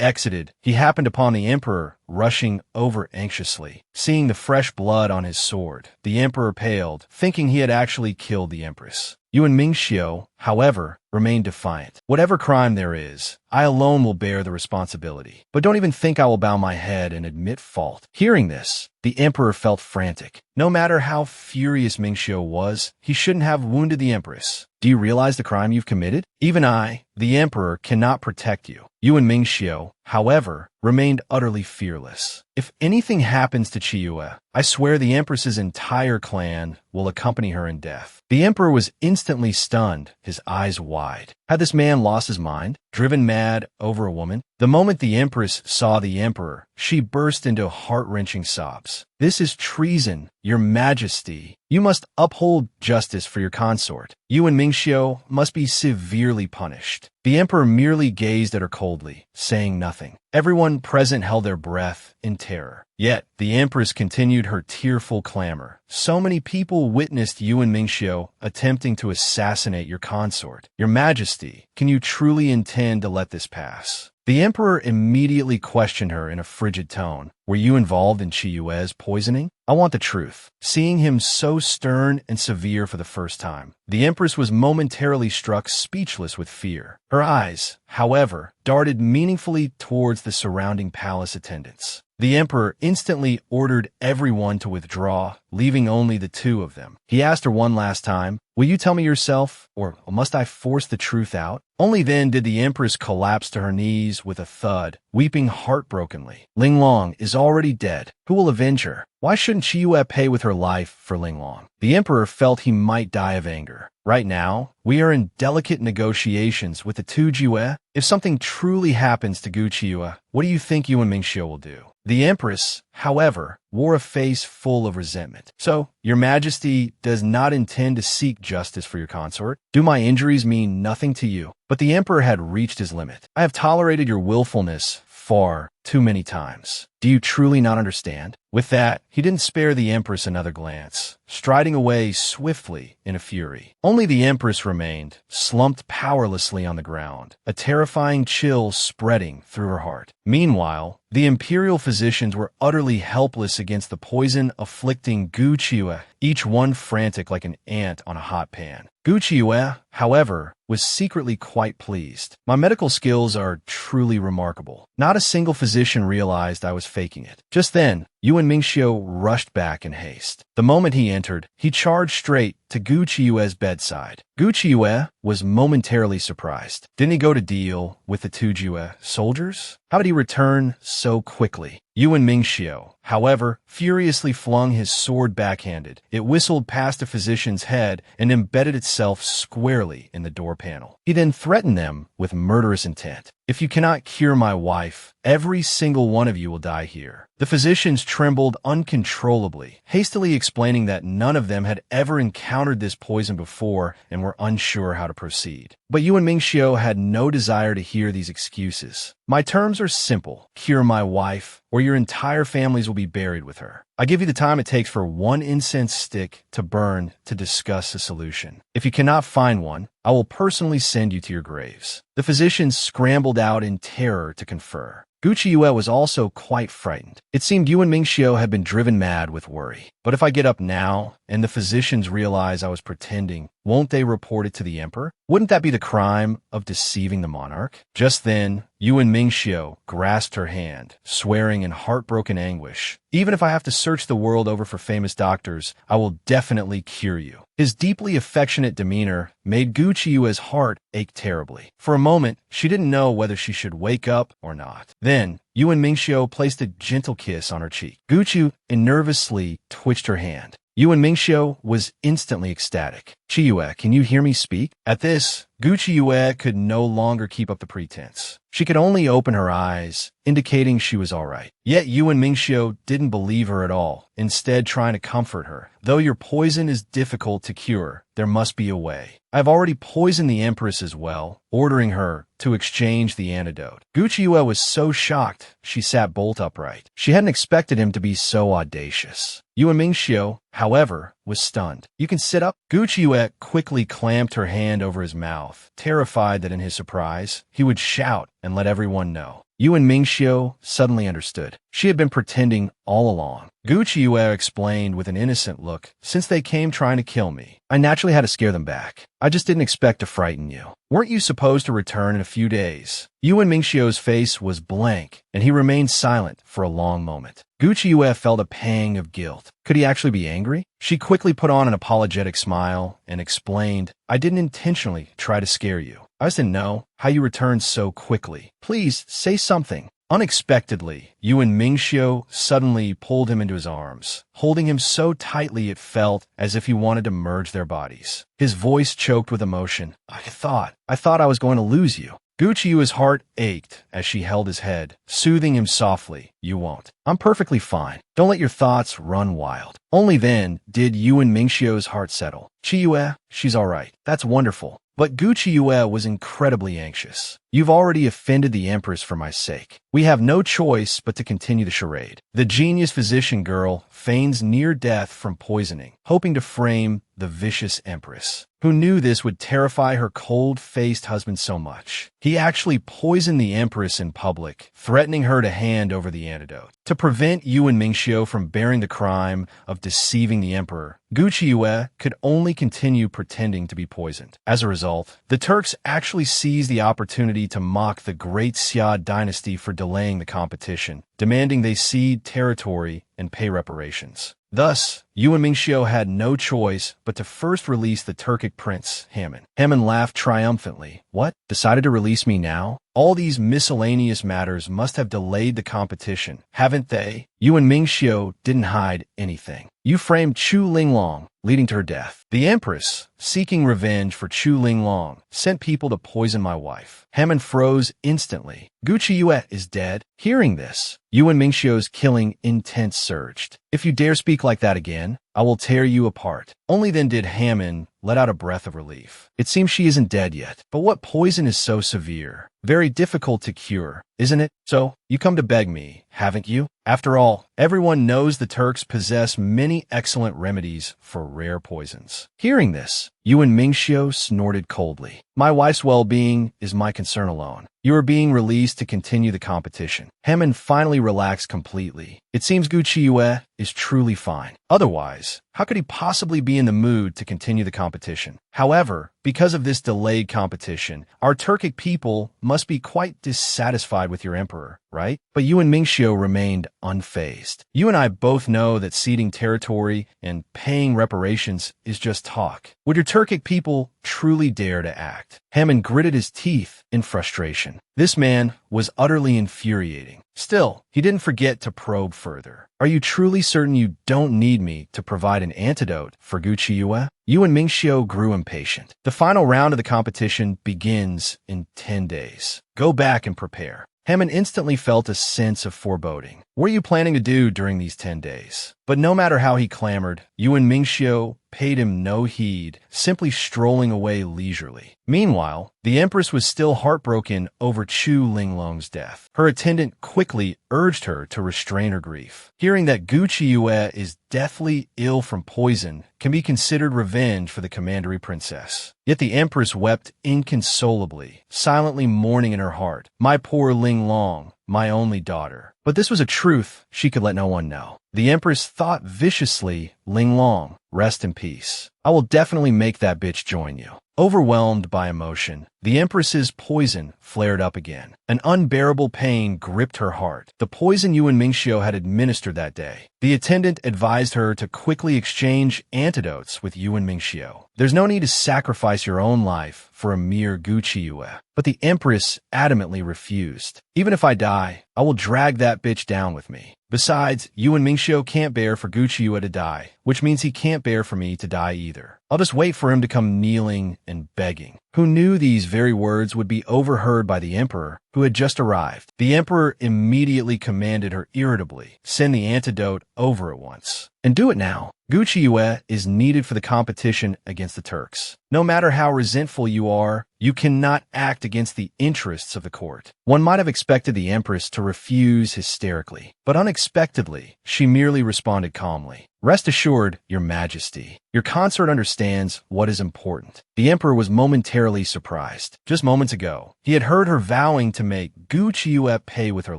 exited, he happened upon the Emperor rushing over anxiously. Seeing the fresh blood on his sword, the Emperor paled, thinking he had actually killed the Empress. Yuan Mingxiu, however, remained defiant. "Whatever crime there is, I alone will bear the responsibility. But don't even think I will bow my head and admit fault." Hearing this, the Emperor felt frantic. No matter how furious Mingxiu was, he shouldn't have wounded the Empress. "Do you realize the crime you've committed? Even I, the Emperor, cannot protect you." Yuan Mingxiu, however, remained utterly fearless. "If anything happens to Qiyue, I swear the Empress's entire clan will accompany her in death." The Emperor was instantly stunned, his eyes wide. Had this man lost his mind, driven mad over a woman? The moment the Empress saw the Emperor, she burst into heart-wrenching sobs. "This is treason, Your Majesty. You must uphold justice for your consort. Yuan Mingxiu must be severely punished." The Emperor merely gazed at her coldly, saying nothing. Everyone present held their breath in terror. Yet, the Empress continued her tearful clamor. "So many people witnessed Yuan Mingxiu attempting to assassinate your consort. Your Majesty, can you truly intend to let this pass?" The Emperor immediately questioned her in a frigid tone. "Were you involved in Qiyue's poisoning? I want the truth." Seeing him so stern and severe for the first time, the Empress was momentarily struck speechless with fear. Her eyes, however, darted meaningfully towards the surrounding palace attendants. The Emperor instantly ordered everyone to withdraw, leaving only the two of them. He asked her one last time, "Will you tell me yourself, or must I force the truth out?" Only then did the Empress collapse to her knees with a thud, weeping heartbrokenly. "Linglong is already dead. Who will avenge her? Why shouldn't Qiyue pay with her life for Linglong?" The Emperor felt he might die of anger. "Right now, we are in delicate negotiations with the two Jiyue. If something truly happens to Gu Qiyue, what do you think Yuan Mingxiu will do?" The Empress, however, wore a face full of resentment. "So, Your Majesty does not intend to seek justice for your consort? Do my injuries mean nothing to you?" But the Emperor had reached his limit. "I have tolerated your willfulness far too many times. Do you truly not understand?" With that, he didn't spare the Empress another glance, striding away swiftly in a fury. Only the Empress remained, slumped powerlessly on the ground, a terrifying chill spreading through her heart. Meanwhile, the imperial physicians were utterly helpless against the poison afflicting Gu Qiyue, each one frantic like an ant on a hot pan. Gu Qiyue, however, was secretly quite pleased. "My medical skills are truly remarkable. Not a single physician realized I was faking it." Just then, Yuan Mingxiu rushed back in haste. The moment he entered, he charged straight to Gu Qiue's bedside. Gu Qiue was momentarily surprised. Didn't he go to deal with the two Jue soldiers? How did he return so quickly? Yuan Mingxiu, however, furiously flung his sword backhanded. It whistled past the physician's head and embedded itself squarely in the door panel. He then threatened them with murderous intent. If you cannot cure my wife, every single one of you will die here. The physicians trembled uncontrollably, hastily explaining that none of them had ever encountered this poison before and were unsure how to proceed. But Yuan Mingxiu had no desire to hear these excuses. My terms are simple. Cure my wife, or your entire families will be buried with her. I give you the time it takes for one incense stick to burn to discuss a solution. If you cannot find one, I will personally send you to your graves. The physicians scrambled out in terror to confer. Gu Qiue was also quite frightened. It seemed Yuan Mingxiu had been driven mad with worry. But if I get up now, and the physicians realize I was pretending, won't they report it to the emperor? Wouldn't that be the crime of deceiving the monarch? Just then, Yuan Mingxiu grasped her hand, swearing in heartbroken anguish. Even if I have to search the world over for famous doctors, I will definitely cure you. His deeply affectionate demeanor made Gu Qiue's heart ache terribly. For a moment, she didn't know whether she should wake up or not. Then, Yuan Mingxiu placed a gentle kiss on her cheek. Gu Qiue nervously twitched her hand. Yuan Mingxiu was instantly ecstatic. Qiue, can you hear me speak? At this, Gu Qiue could no longer keep up the pretense. She could only open her eyes, indicating she was all right. Yet Yuan Mingxiu didn't believe her at all, instead trying to comfort her. Though your poison is difficult to cure, there must be a way. I've already poisoned the Empress as well, ordering her to exchange the antidote. Gu Qiue was so shocked, she sat bolt upright. She hadn't expected him to be so audacious. Yuan Mingxiu, however, was stunned. You can sit up? Gu Qiue quickly clamped her hand over his mouth, terrified that in his surprise, he would shout and let everyone know. Yuan Mingxiu suddenly understood. She had been pretending all along. Gu Qiue explained with an innocent look, since they came trying to kill me, I naturally had to scare them back. I just didn't expect to frighten you. Weren't you supposed to return in a few days? Yuan Mingxiu's face was blank, and he remained silent for a long moment. Gu Qiue felt a pang of guilt. Could he actually be angry? She quickly put on an apologetic smile and explained, I didn't intentionally try to scare you. I just didn't know how you returned so quickly. Please, say something. Unexpectedly, Yuan Mingxiu suddenly pulled him into his arms, holding him so tightly it felt as if he wanted to merge their bodies. His voice choked with emotion. I thought I was going to lose you. Gu Qiue's heart ached as she held his head, soothing him softly. You won't. I'm perfectly fine. Don't let your thoughts run wild. Only then did Yuan Mingxiu's heart settle. Qiue, she's all right. That's wonderful. But Gu Qiue was incredibly anxious. You've already offended the Empress for my sake. We have no choice but to continue the charade. The genius physician girl feigns near death from poisoning, hoping to frame the vicious Empress, who knew this would terrify her cold-faced husband so much. He actually poisoned the Empress in public, threatening her to hand over the antidote. To prevent Yuan Mingxiu from bearing the crime of deceiving the emperor, Gu Qiue could only continue pretending to be poisoned. As a result, the Turks actually seized the opportunity to mock the great Xia dynasty for delaying the competition, demanding they cede territory and pay reparations. Thus, Yuan Mingxiu had no choice but to first release the Turkic prince, Haman. Haman laughed triumphantly. What? Decided to release me now? All these miscellaneous matters must have delayed the competition, haven't they? Yuan Mingxiu didn't hide anything. You framed Chu Linglong, leading to her death. The Empress, seeking revenge for Chu Linglong, sent people to poison my wife. Haman froze instantly. Gu Qiue is dead. Hearing this, Yuan Mingxiu's killing intent surged. If you dare speak like that again, I will tear you apart. Only then did Haman let out a breath of relief. It seems she isn't dead yet. But what poison is so severe? Very difficult to cure, isn't it? So, you come to beg me, haven't you? After all, everyone knows the Turks possess many excellent remedies for rare poisons. Hearing this, Yuan Mingxiu snorted coldly. My wife's well-being is my concern alone. You are being released to continue the competition. Haman finally relaxed completely. It seems Gu Qiue is truly fine. Otherwise, how could he possibly be in the mood to continue the competition? However, because of this delayed competition, our Turkic people must be quite dissatisfied with your emperor, right? But Yuan Mingxiu remained unfazed. surprised. You and I both know that ceding territory and paying reparations is just talk. Would your Turkic people truly dare to act? Hammond gritted his teeth in frustration. This man was utterly infuriating. Still, he didn't forget to probe further. Are you truly certain you don't need me to provide an antidote for Gucci Yue? Yuan Mingxiu grew impatient. The final round of the competition begins in 10 days. Go back and prepare. Hammond instantly felt a sense of foreboding. What are you planning to do during these 10 days? But no matter how he clamored, Yuan Mingxiu paid him no heed, simply strolling away leisurely. Meanwhile, the Empress was still heartbroken over Chu Linglong's death. Her attendant quickly urged her to restrain her grief. Hearing that Gucci Yue is deathly ill from poison can be considered revenge for the commandery princess. Yet the Empress wept inconsolably, silently mourning in her heart, "My poor Linglong, my only daughter." But this was a truth she could let no one know. The Empress thought viciously, "Linglong, rest in peace. I will definitely make that bitch join you." Overwhelmed by emotion, the Empress's poison flared up again. An unbearable pain gripped her heart. The poison Yuan Mingxiu had administered that day. The attendant advised her to quickly exchange antidotes with Yuan Mingxiu. There's no need to sacrifice your own life for a mere Gucci Yue. But the Empress adamantly refused. "Even if I die, I will drag that bitch down with me. Besides, Yuan Mingxiu can't bear for Gucci Yue to die, which means he can't bear for me to die either. I'll just wait for him to come kneeling and begging." Who knew these very words would be overheard by the Emperor, who had just arrived? The Emperor immediately commanded her irritably, "Send the antidote over at once. And do it now. Gucci Yue is needed for the competition against the Turks. No matter how resentful you are, you cannot act against the interests of the court." One might have expected the Empress to refuse hysterically, but unexpectedly, she merely responded calmly, "Rest assured, Your Majesty. Your consort understands what is important." The Emperor was momentarily surprised. Just moments ago, he had heard her vowing to make Gucci Yue pay with her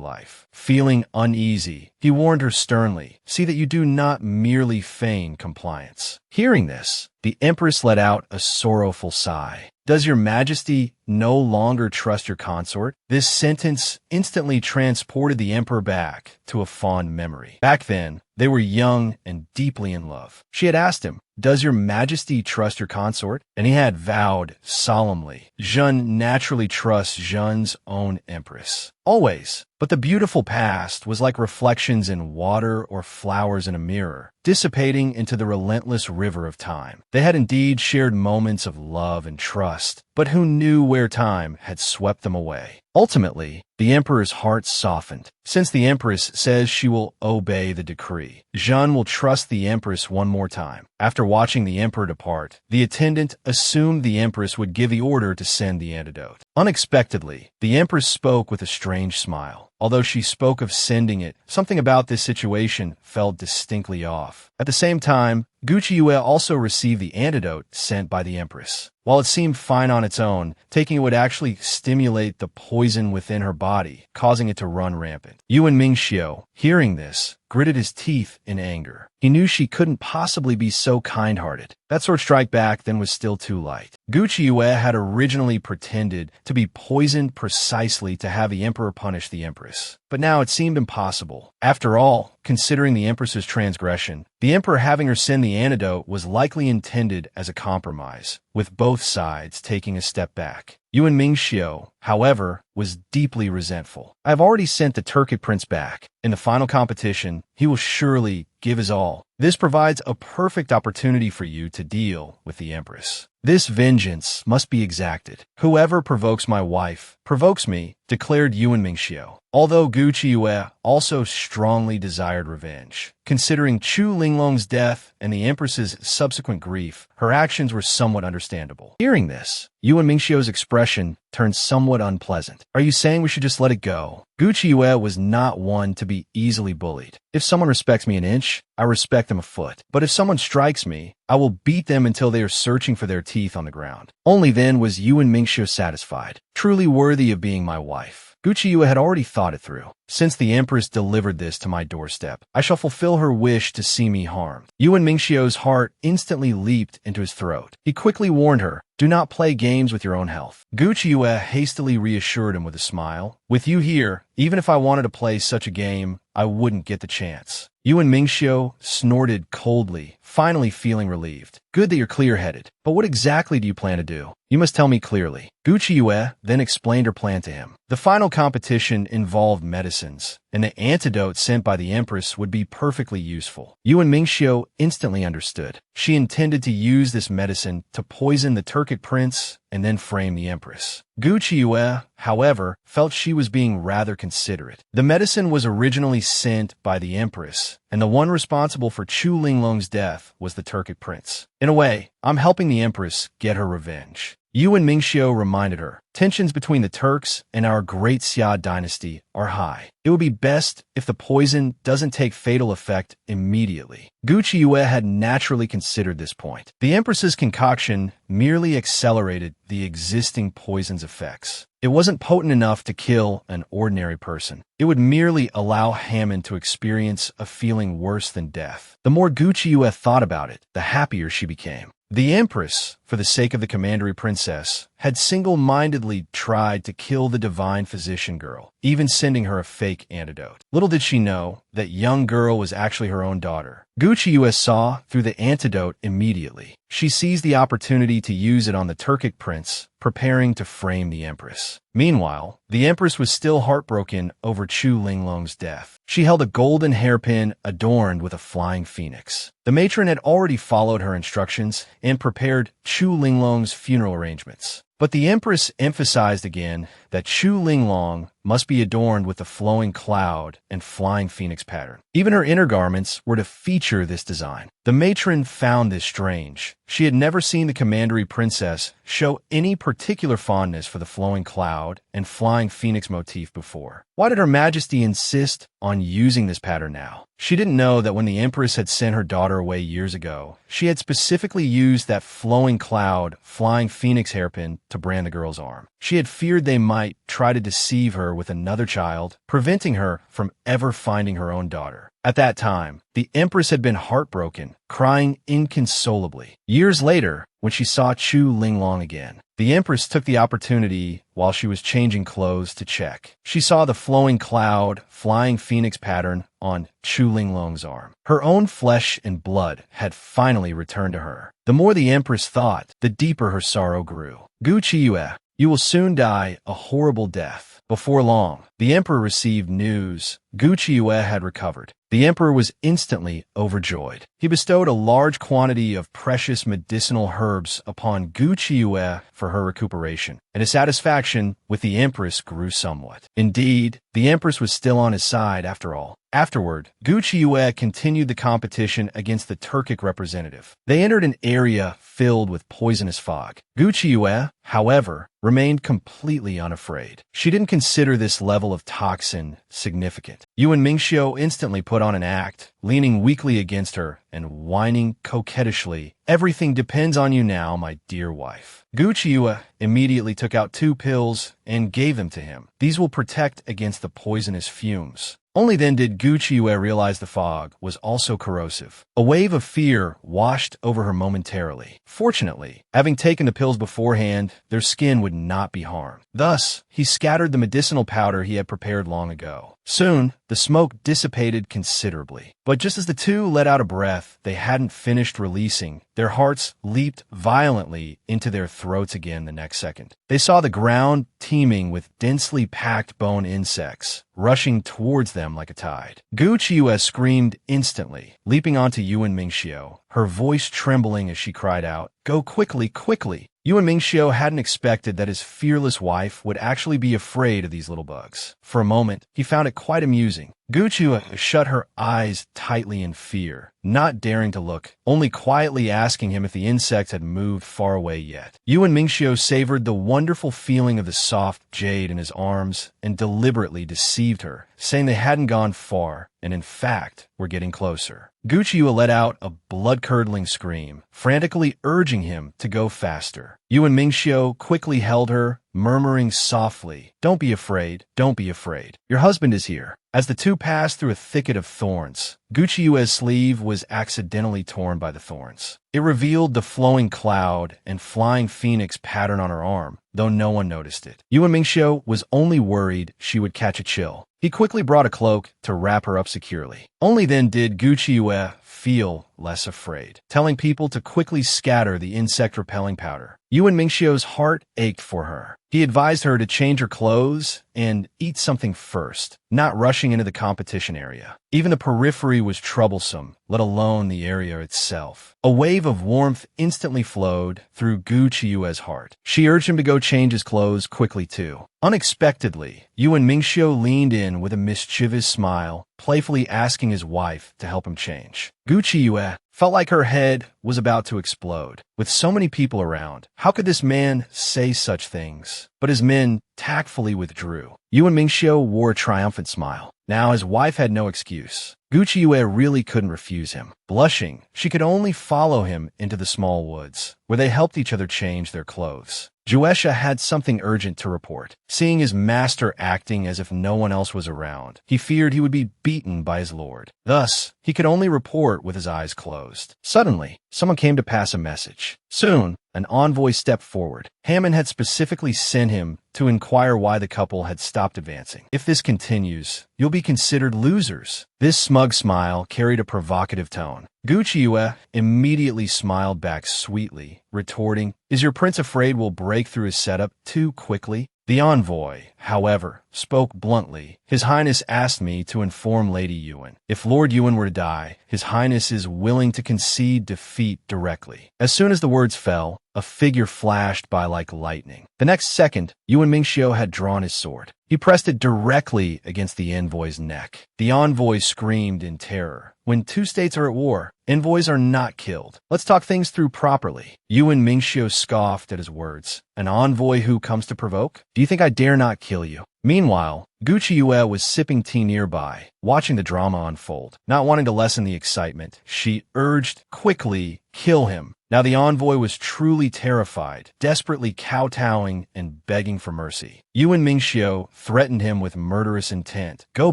life. Feeling uneasy, he warned her sternly, "See that you do not merely feign compliance." Hearing this, the Empress let out a sorrowful sigh. "Does Your Majesty no longer trust your consort?" This sentence instantly transported the Emperor back to a fond memory. Back then, they were young and deeply in love. She had asked him, "Does Your Majesty trust your consort?" And he had vowed solemnly, Zhen naturally trusts Zhen's own Empress. Always. But the beautiful past was like reflections in water or flowers in a mirror, dissipating into the relentless river of time. They had indeed shared moments of love and trust, but who knew where time had swept them away? Ultimately, the Emperor's heart softened. Since the Empress says she will obey the decree, Zhen will trust the Empress one more time. After watching the Emperor depart, the attendant assumed the Empress would give the order to send the antidote. Unexpectedly, the Empress spoke with a strange smile. Although she spoke of sending it, something about this situation felt distinctly off. At the same time, Gucci Yue also received the antidote sent by the Empress. While it seemed fine on its own, taking it would actually stimulate the poison within her body, causing it to run rampant. Yuan Mingxiu, hearing this, gritted his teeth in anger. He knew she couldn't possibly be so kind-hearted. That sword strike back then was still too light. Gucci Yue had originally pretended to be poisoned precisely to have the Emperor punish the Empress. But now it seemed impossible. After all, considering the Empress's transgression, the Emperor having her send the antidote was likely intended as a compromise, with both sides taking a step back. Yuan Mingxiu, however, was deeply resentful. "I have already sent the Turkic prince back. In the final competition, he will surely give his all. This provides a perfect opportunity for you to deal with the Empress. This vengeance must be exacted. Whoever provokes my wife provokes me," declared Yuan Mingxiu. Although Gucci Yue also strongly desired revenge, considering Chu Linglong's death and the Empress's subsequent grief, her actions were somewhat understandable. Hearing this, Yuan Mingxiu's expression turned somewhat unpleasant. "Are you saying we should just let it go?" Gucci Yue was not one to be easily bullied. "If someone respects me an inch, I respect them a foot. But if someone strikes me, I will beat them until they are searching for their teeth on the ground." Only then was Yuan Mingxiu satisfied. "Truly worthy of being my wife." Gucci Yue had already thought it through. Since the Empress delivered this to my doorstep, I shall fulfill her wish to see me harmed. Yuan Mingxiu's heart instantly leaped into his throat. He quickly warned her, do not play games with your own health. Gu Qiuyue hastily reassured him with a smile. With you here, even if I wanted to play such a game, I wouldn't get the chance. Yuan Mingxiu snorted coldly, finally feeling relieved. Good that you're clear-headed, but what exactly do you plan to do? You must tell me clearly. Gu Qiuyue then explained her plan to him. The final competition involved medicines, and the antidote sent by the Empress would be perfectly useful. Yuan Mingxiu instantly understood. She intended to use this medicine to poison the Turkic prince and then frame the Empress. Gu Qiuyue, however, felt she was being rather considerate. The medicine was originally sent by the Empress, and the one responsible for Chu Linglong's death was the Turkic prince. In a way, I'm helping the Empress get her revenge. Yuan Mingxiu reminded her, tensions between the Turks and our great Xia dynasty are high. It would be best if the poison doesn't take fatal effect immediately. Gu Qiuyue had naturally considered this point. The Empress's concoction merely accelerated the existing poison's effects. It wasn't potent enough to kill an ordinary person. It would merely allow Hammond to experience a feeling worse than death. The more Gu Qiuyue thought about it, the happier she became. The Empress, for the sake of the commandery princess, had single-mindedly tried to kill the divine physician girl, even sending her a fake antidote. Little did she know that young girl was actually her own daughter. Gu Qiuyue saw through the antidote immediately. She seized the opportunity to use it on the Turkic prince, preparing to frame the Empress. Meanwhile, the Empress was still heartbroken over Chu Linglong's death. She held a golden hairpin adorned with a flying phoenix. The matron had already followed her instructions and prepared Chu Linglong's funeral arrangements. But the Empress emphasized again that Chu Linglong must be adorned with the flowing cloud and flying phoenix pattern. Even her inner garments were to feature this design. The matron found this strange. She had never seen the commandery princess show any particular fondness for the flowing cloud and flying phoenix motif before. Why did Her Majesty insist on using this pattern now? She didn't know that when the Empress had sent her daughter away years ago, she had specifically used that flowing cloud, flying phoenix hairpin to brand the girl's arm. She had feared they might try to deceive her with another child, preventing her from ever finding her own daughter. At that time, the Empress had been heartbroken, crying inconsolably. Years later, when she saw Chu Linglong again, the Empress took the opportunity while she was changing clothes to check. She saw the flowing cloud, flying phoenix pattern on Chu Linglong's arm. Her own flesh and blood had finally returned to her. The more the Empress thought, the deeper her sorrow grew. Gu Qiuyue, you will soon die a horrible death. Before long, the Emperor received news Gu Qiuyue had recovered. The Emperor was instantly overjoyed. He bestowed a large quantity of precious medicinal herbs upon Gu Qiuyue for her recuperation, and his satisfaction with the Empress grew somewhat. Indeed, the Empress was still on his side after all. Afterward, Gu Qiuyue continued the competition against the Turkic representative. They entered an area filled with poisonous fog. Gu Qiuyue, however, remained completely unafraid. She didn't consider this level of toxin significant. Yuan Mingxiu instantly put on an act, leaning weakly against her and whining coquettishly, "Everything depends on you now, my dear wife." Gu Qiuyue immediately took out 2 pills and gave them to him. These will protect against the poisonous fumes. Only then did Gu Qiuyue realize the fog was also corrosive. A wave of fear washed over her momentarily. Fortunately, having taken the pills beforehand, their skin would not be harmed. Thus, he scattered the medicinal powder he had prepared long ago. Soon, the smoke dissipated considerably. But just as the two let out a breath they hadn't finished releasing, their hearts leaped violently into their throats again the next second. They saw the ground teeming with densely packed bone insects, rushing towards them like a tide. Gu Qiuyue screamed instantly, leaping onto Yuan Mingxiu, her voice trembling as she cried out, "Go quickly, quickly!" Yuan Mingxiu hadn't expected that his fearless wife would actually be afraid of these little bugs. For a moment, he found it quite amusing. Gu Qiuyue shut her eyes tightly in fear, not daring to look, only quietly asking him if the insects had moved far away yet. Yuan Mingxiu savored the wonderful feeling of the soft jade in his arms and deliberately deceived her, saying they hadn't gone far, and in fact were getting closer. Gu Qiuyue let out a blood-curdling scream, frantically urging him to go faster. Yuan Mingxiu quickly held her murmuring softly, "Don't be afraid, don't be afraid. Your husband is here." As the two passed through a thicket of thorns, Guchiyue's sleeve was accidentally torn by the thorns. It revealed the flowing cloud and flying phoenix pattern on her arm, though no one noticed it. Yuan Mingxiu was only worried she would catch a chill. He quickly brought a cloak to wrap her up securely. Only then did Guchiyue feel less afraid, telling people to quickly scatter the insect-repelling powder. Yuan Mingxiu's heart ached for her. He advised her to change her clothes and eat something first, not rushing into the competition area. Even the periphery was troublesome, let alone the area itself. A wave of warmth instantly flowed through Gu Chiyue's heart. She urged him to go change his clothes quickly too. Unexpectedly, Yuan Mingxiu leaned in with a mischievous smile, playfully asking his wife to help him change. Gu Chiyue felt like her head was about to explode. With so many people around, how could this man say such things? But his men tactfully withdrew. Yuan Mingxiu wore a triumphant smile. Now his wife had no excuse. Gu Chiyue really couldn't refuse him. Blushing, she could only follow him into the small woods, where they helped each other change their clothes. Juesha had something urgent to report. Seeing his master acting as if no one else was around, he feared he would be beaten by his lord. Thus, he could only report with his eyes closed. Suddenly, someone came to pass a message. Soon, an envoy stepped forward. Hammond had specifically sent him to inquire why the couple had stopped advancing. "If this continues, you'll be considered losers." This smug smile carried a provocative tone. Gu Chiyue immediately smiled back sweetly, retorting, "Is your prince afraid we'll break through his setup too quickly?" The envoy, however, spoke bluntly. "His Highness asked me to inform Lady Yuan. If Lord Yuan were to die, His Highness is willing to concede defeat directly." As soon as the words fell, a figure flashed by like lightning. The next second, Yuan Mingxiu had drawn his sword. He pressed it directly against the envoy's neck. The envoy screamed in terror. When two states are at war, envoys are not killed. Let's talk things through properly. Yuan Mingxiu scoffed at his words. "An envoy who comes to provoke? Do you think I dare not kill you?" Meanwhile, Gu Chiyue was sipping tea nearby, watching the drama unfold. Not wanting to lessen the excitement, she urged, "Quickly, kill him." Now the envoy was truly terrified, desperately kowtowing and begging for mercy. Yuan Mingxiu threatened him with murderous intent. "Go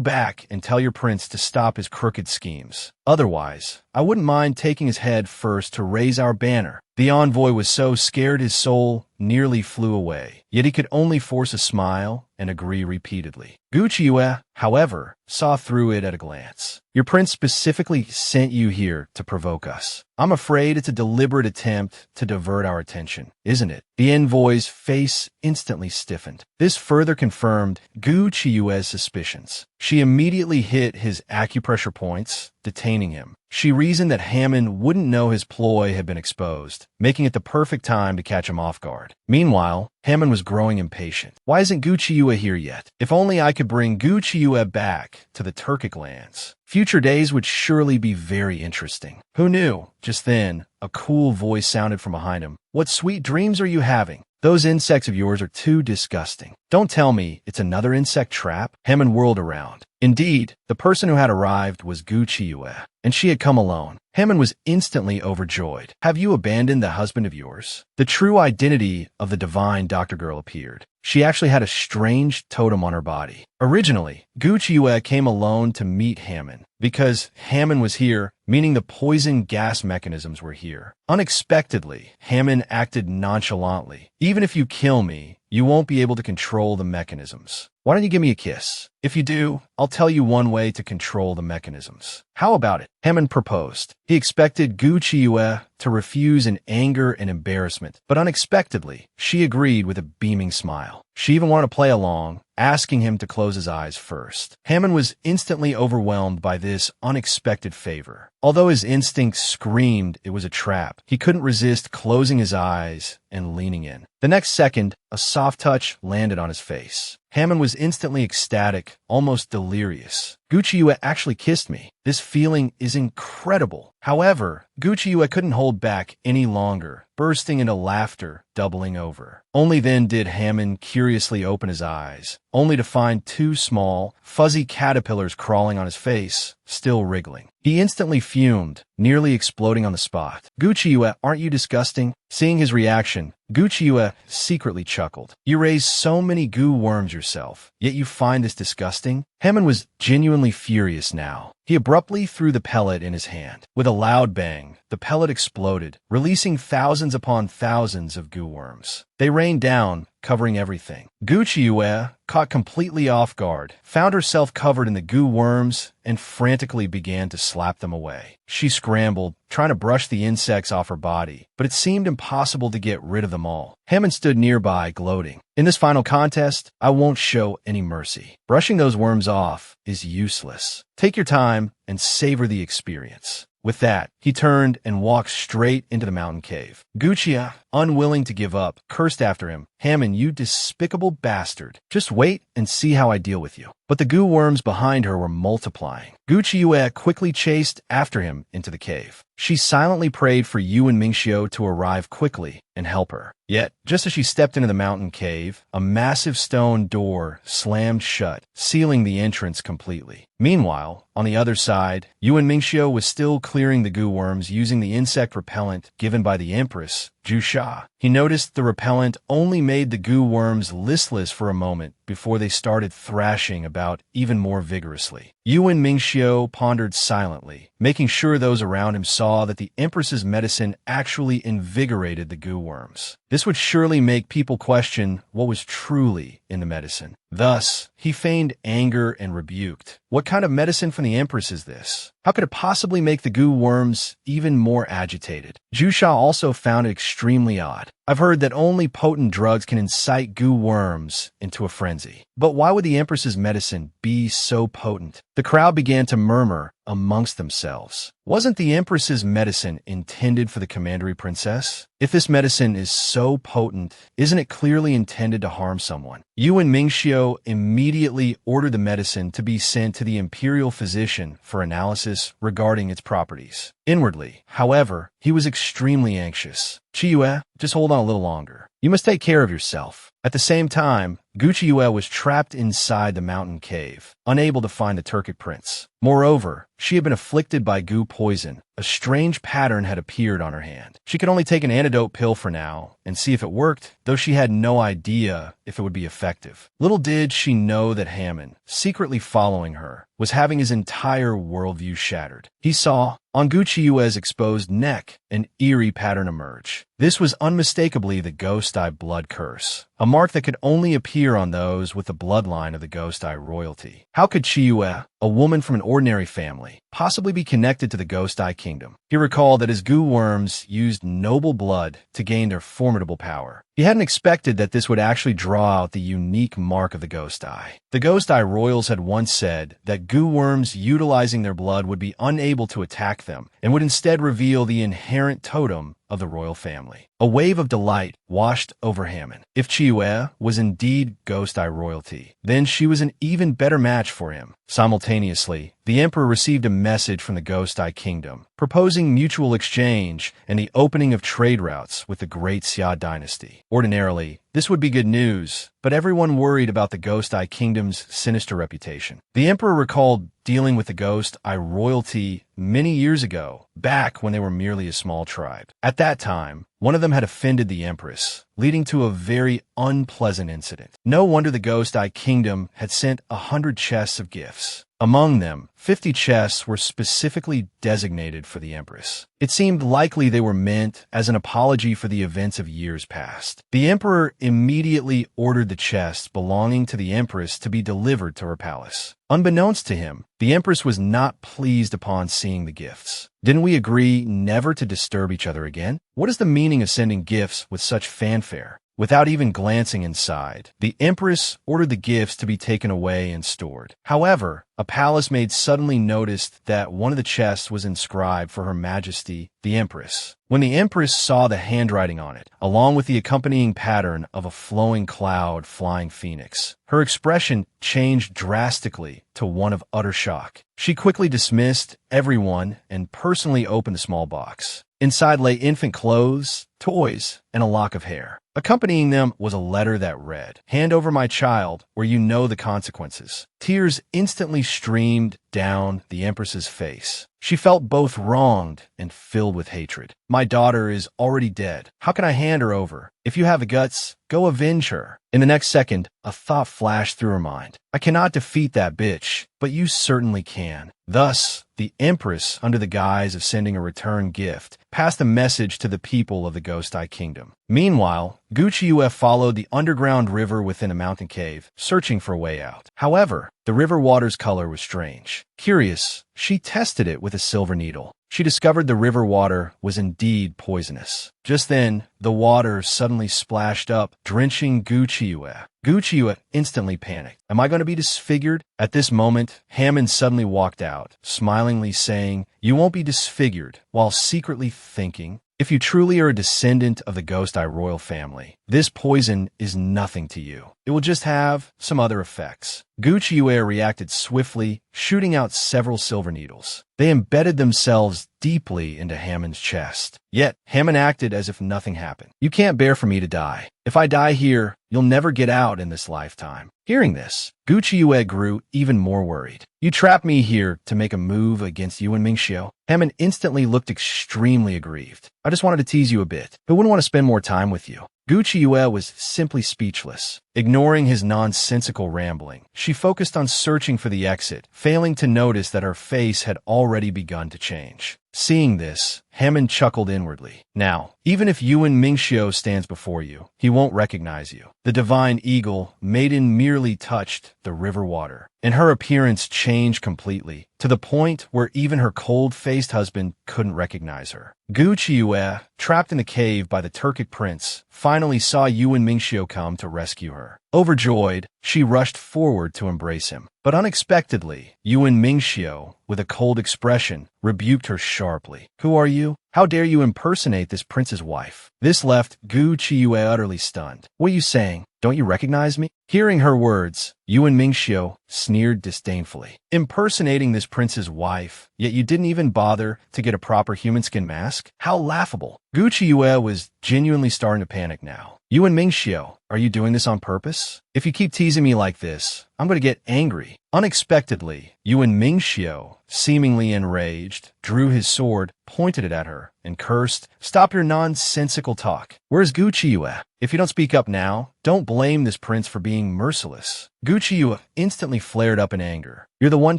back and tell your prince to stop his crooked schemes. Otherwise, I wouldn't mind taking his head first to raise our banner." The envoy was so scared his soul nearly flew away, yet he could only force a smile and agree repeatedly. Gu Chiyue, however, saw through it at a glance. "Your prince specifically sent you here to provoke us. I'm afraid it's a deliberate attempt to divert our attention, isn't it?" The envoy's face instantly stiffened. This further confirmed Gu Chiyue's suspicions. She immediately hit his acupressure points, detaining him. She reasoned that Hammond wouldn't know his ploy had been exposed, making it the perfect time to catch him off guard. Meanwhile, Hammond was growing impatient. "Why isn't Gu Chiyue here yet? If only I could bring Gu Chiyue back to the Turkic lands. Future days would surely be very interesting." Who knew? Just then, a cool voice sounded from behind him. "What sweet dreams are you having? Those insects of yours are too disgusting. Don't tell me it's another insect trap?" Hammond whirled around. Indeed, the person who had arrived was Gu Chiyue, and she had come alone. Hammond was instantly overjoyed. "Have you abandoned the husband of yours?" The true identity of the divine doctor girl appeared. She actually had a strange totem on her body. Originally, Gu Chiyue came alone to meet Hammond. Because Hammond was here, meaning the poison gas mechanisms were here. Unexpectedly, Hammond acted nonchalantly. "Even if you kill me, you won't be able to control the mechanisms. Why don't you give me a kiss? If you do, I'll tell you one way to control the mechanisms." "How about it?" Hammond proposed. He expected Gu Chiyue to refuse in anger and embarrassment, but unexpectedly, she agreed with a beaming smile. She even wanted to play along, asking him to close his eyes first. Hammond was instantly overwhelmed by this unexpected favor. Although his instincts screamed it was a trap, he couldn't resist closing his eyes and leaning in. The next second, a soft touch landed on his face. Hammond was instantly ecstatic, almost delirious. "Gu Chiyue actually kissed me. This feeling is incredible." However, Gu Chiyue couldn't hold back any longer, bursting into laughter, doubling over. Only then did Hammond curiously open his eyes, only to find two small, fuzzy caterpillars crawling on his face, still wriggling. He instantly fumed, nearly exploding on the spot. "Gucci, aren't you disgusting?" Seeing his reaction, Gucci secretly chuckled. "You raise so many goo worms yourself, yet you find this disgusting?" Hammond was genuinely furious now. He abruptly threw the pellet in his hand. With a loud bang, the pellet exploded, releasing thousands upon thousands of goo worms. They rained down, covering everything. Gucci, caught completely off guard, found herself covered in the goo worms and frantically began to slap them away. She scrambled, trying to brush the insects off her body, but it seemed impossible to get rid of them all. Hammond stood nearby, gloating. "In this final contest, I won't show any mercy. Brushing those worms off is useless. Take your time and savor the experience." With that, he turned and walked straight into the mountain cave. Gucci, unwilling to give up, cursed after him. "Hammond, you despicable bastard. Just wait and see how I deal with you." But the goo worms behind her were multiplying. Gucci quickly chased after him into the cave. She silently prayed for Yu and Mingxiu to arrive quickly and help her. Yet, just as she stepped into the mountain cave, a massive stone door slammed shut, sealing the entrance completely. Meanwhile, on the other side, Yu and Mingxiu was still clearing the goo worms using the insect repellent given by the Empress, Jusha. He noticed the repellent only made the goo worms listless for a moment before they started thrashing about even more vigorously. Yu and Mingxiu pondered silently, making sure those around him saw that the Empress's medicine actually invigorated the goo worms. This would surely make people question what was truly in the medicine. Thus, he feigned anger and rebuked. "What kind of medicine from the Empress is this? How could it possibly make the goo worms even more agitated?" Jusha also found it extremely odd. "I've heard that only potent drugs can incite goo worms into a frenzy. But why would the Empress's medicine be so potent?" The crowd began to murmur amongst themselves. Wasn't the Empress's medicine intended for the commandery princess? If this medicine is so potent, isn't it clearly intended to harm someone? Yu and Mingxiu immediately ordered the medicine to be sent to the imperial physician for analysis regarding its properties. Inwardly, however, he was extremely anxious. "Chiyue, just hold on a little longer. You must take care of yourself." At the same time, Gucci was trapped inside the mountain cave, unable to find the Turkic prince. Moreover, she had been afflicted by goo poison. A strange pattern had appeared on her hand. She could only take an antidote pill for now and see if it worked, though she had no idea if it would be effective. Little did she know that Hammond, secretly following her, was having his entire worldview shattered. He saw, on Gucci's exposed neck, an eerie pattern emerge. This was unmistakably the Ghost Eye blood curse, a mark that could only appear on those with the bloodline of the Ghost Eye royalty. How could Chiyue, a woman from an ordinary family, possibly be connected to the Ghost Eye kingdom? He recalled that his goo worms used noble blood to gain their formidable power. He hadn't expected that this would actually draw out the unique mark of the Ghost Eye. The Ghost Eye royals had once said that goo worms utilizing their blood would be unable to attack them and would instead reveal the inherent totem of the royal family. A wave of delight washed over Hammond. If Chiyue was indeed Ghost Eye royalty, then she was an even better match for him. Simultaneously, the Emperor received a message from the Ghost Eye Kingdom, proposing mutual exchange and the opening of trade routes with the Great Xia dynasty. Ordinarily, this would be good news, but everyone worried about the Ghost Eye Kingdom's sinister reputation. The Emperor recalled dealing with the Ghost Eye royalty many years ago, back when they were merely a small tribe. At that time, one of them had offended the Empress, leading to a very unpleasant incident. No wonder the Ghost Eye Kingdom had sent 100 chests of gifts. Among them, 50 chests were specifically designated for the Empress. It seemed likely they were meant as an apology for the events of years past. The Emperor immediately ordered the chests belonging to the Empress to be delivered to her palace. Unbeknownst to him, the Empress was not pleased upon seeing the gifts. "Didn't we agree never to disturb each other again? What is the meaning of sending gifts with such fanfare?" Without even glancing inside, the Empress ordered the gifts to be taken away and stored. However, a palace maid suddenly noticed that one of the chests was inscribed for Her Majesty, the Empress. When the Empress saw the handwriting on it, along with the accompanying pattern of a flowing cloud flying phoenix, her expression changed drastically to one of utter shock. She quickly dismissed everyone and personally opened the small box. Inside lay infant clothes, toys, and a lock of hair. Accompanying them was a letter that read, "Hand over my child, or you know the consequences." Tears instantly streamed down the Empress's face. She felt both wronged and filled with hatred. "My daughter is already dead. How can I hand her over? If you have the guts, go avenge her." In the next second, a thought flashed through her mind. "I cannot defeat that bitch, but you certainly can." Thus, the Empress, under the guise of sending a return gift, passed a message to the people of the Ghost Eye Kingdom. Meanwhile, Gucci followed the underground river within a mountain cave, searching for a way out. However, the river water's color was strange. Curious, she tested it with a silver needle. She discovered the river water was indeed poisonous. Just then, the water suddenly splashed up, drenching Gucci. Gucci instantly panicked. "Am I going to be disfigured?" At this moment, Hammond suddenly walked out, smilingly saying, "You won't be disfigured," while secretly thinking, "If you truly are a descendant of the Ghost Eye royal family, this poison is nothing to you. It will just have some other effects." Gucci reacted swiftly, shooting out several silver needles. They embedded themselves deeply into Hammond's chest. Yet, Hammond acted as if nothing happened. "You can't bear for me to die. If I die here, you'll never get out in this lifetime." Hearing this, Gucci grew even more worried. "You trapped me here to make a move against Yuan Mingxiu." Hammond instantly looked extremely aggrieved. "I just wanted to tease you a bit. Who wouldn't want to spend more time with you?" Gucci was simply speechless. Ignoring his nonsensical rambling, she focused on searching for the exit, failing to notice that her face had already begun to change. Seeing this, Hammond chuckled inwardly. "Now, even if Yuan Mingxiu stands before you, he won't recognize you." The divine eagle maiden merely touched the river water, and her appearance changed completely, to the point where even her cold-faced husband couldn't recognize her. Gucci, trapped in the cave by the Turkic prince, finally saw Yuan Mingxiu come to rescue her. Overjoyed, she rushed forward to embrace him. But unexpectedly, Yuan Mingxiu, with a cold expression, rebuked her sharply. "Who are you? How dare you impersonate this prince's wife?" This left Gucci utterly stunned. "What are you saying? Don't you recognize me?" Hearing her words, Yuan Mingxiu sneered disdainfully. "Impersonating this prince's wife, yet you didn't even bother to get a proper human skin mask? How laughable." Gucci was genuinely starting to panic now. "Yuan Mingxiu, are you doing this on purpose? If you keep teasing me like this, I'm going to get angry." Unexpectedly, Yuan Mingxiu, seemingly enraged, drew his sword, pointed it at her, and cursed, "Stop your nonsensical talk. Where's Gucci? If you don't speak up now, don't blame this prince for being merciless." Gucci instantly flared up in anger. "You're the one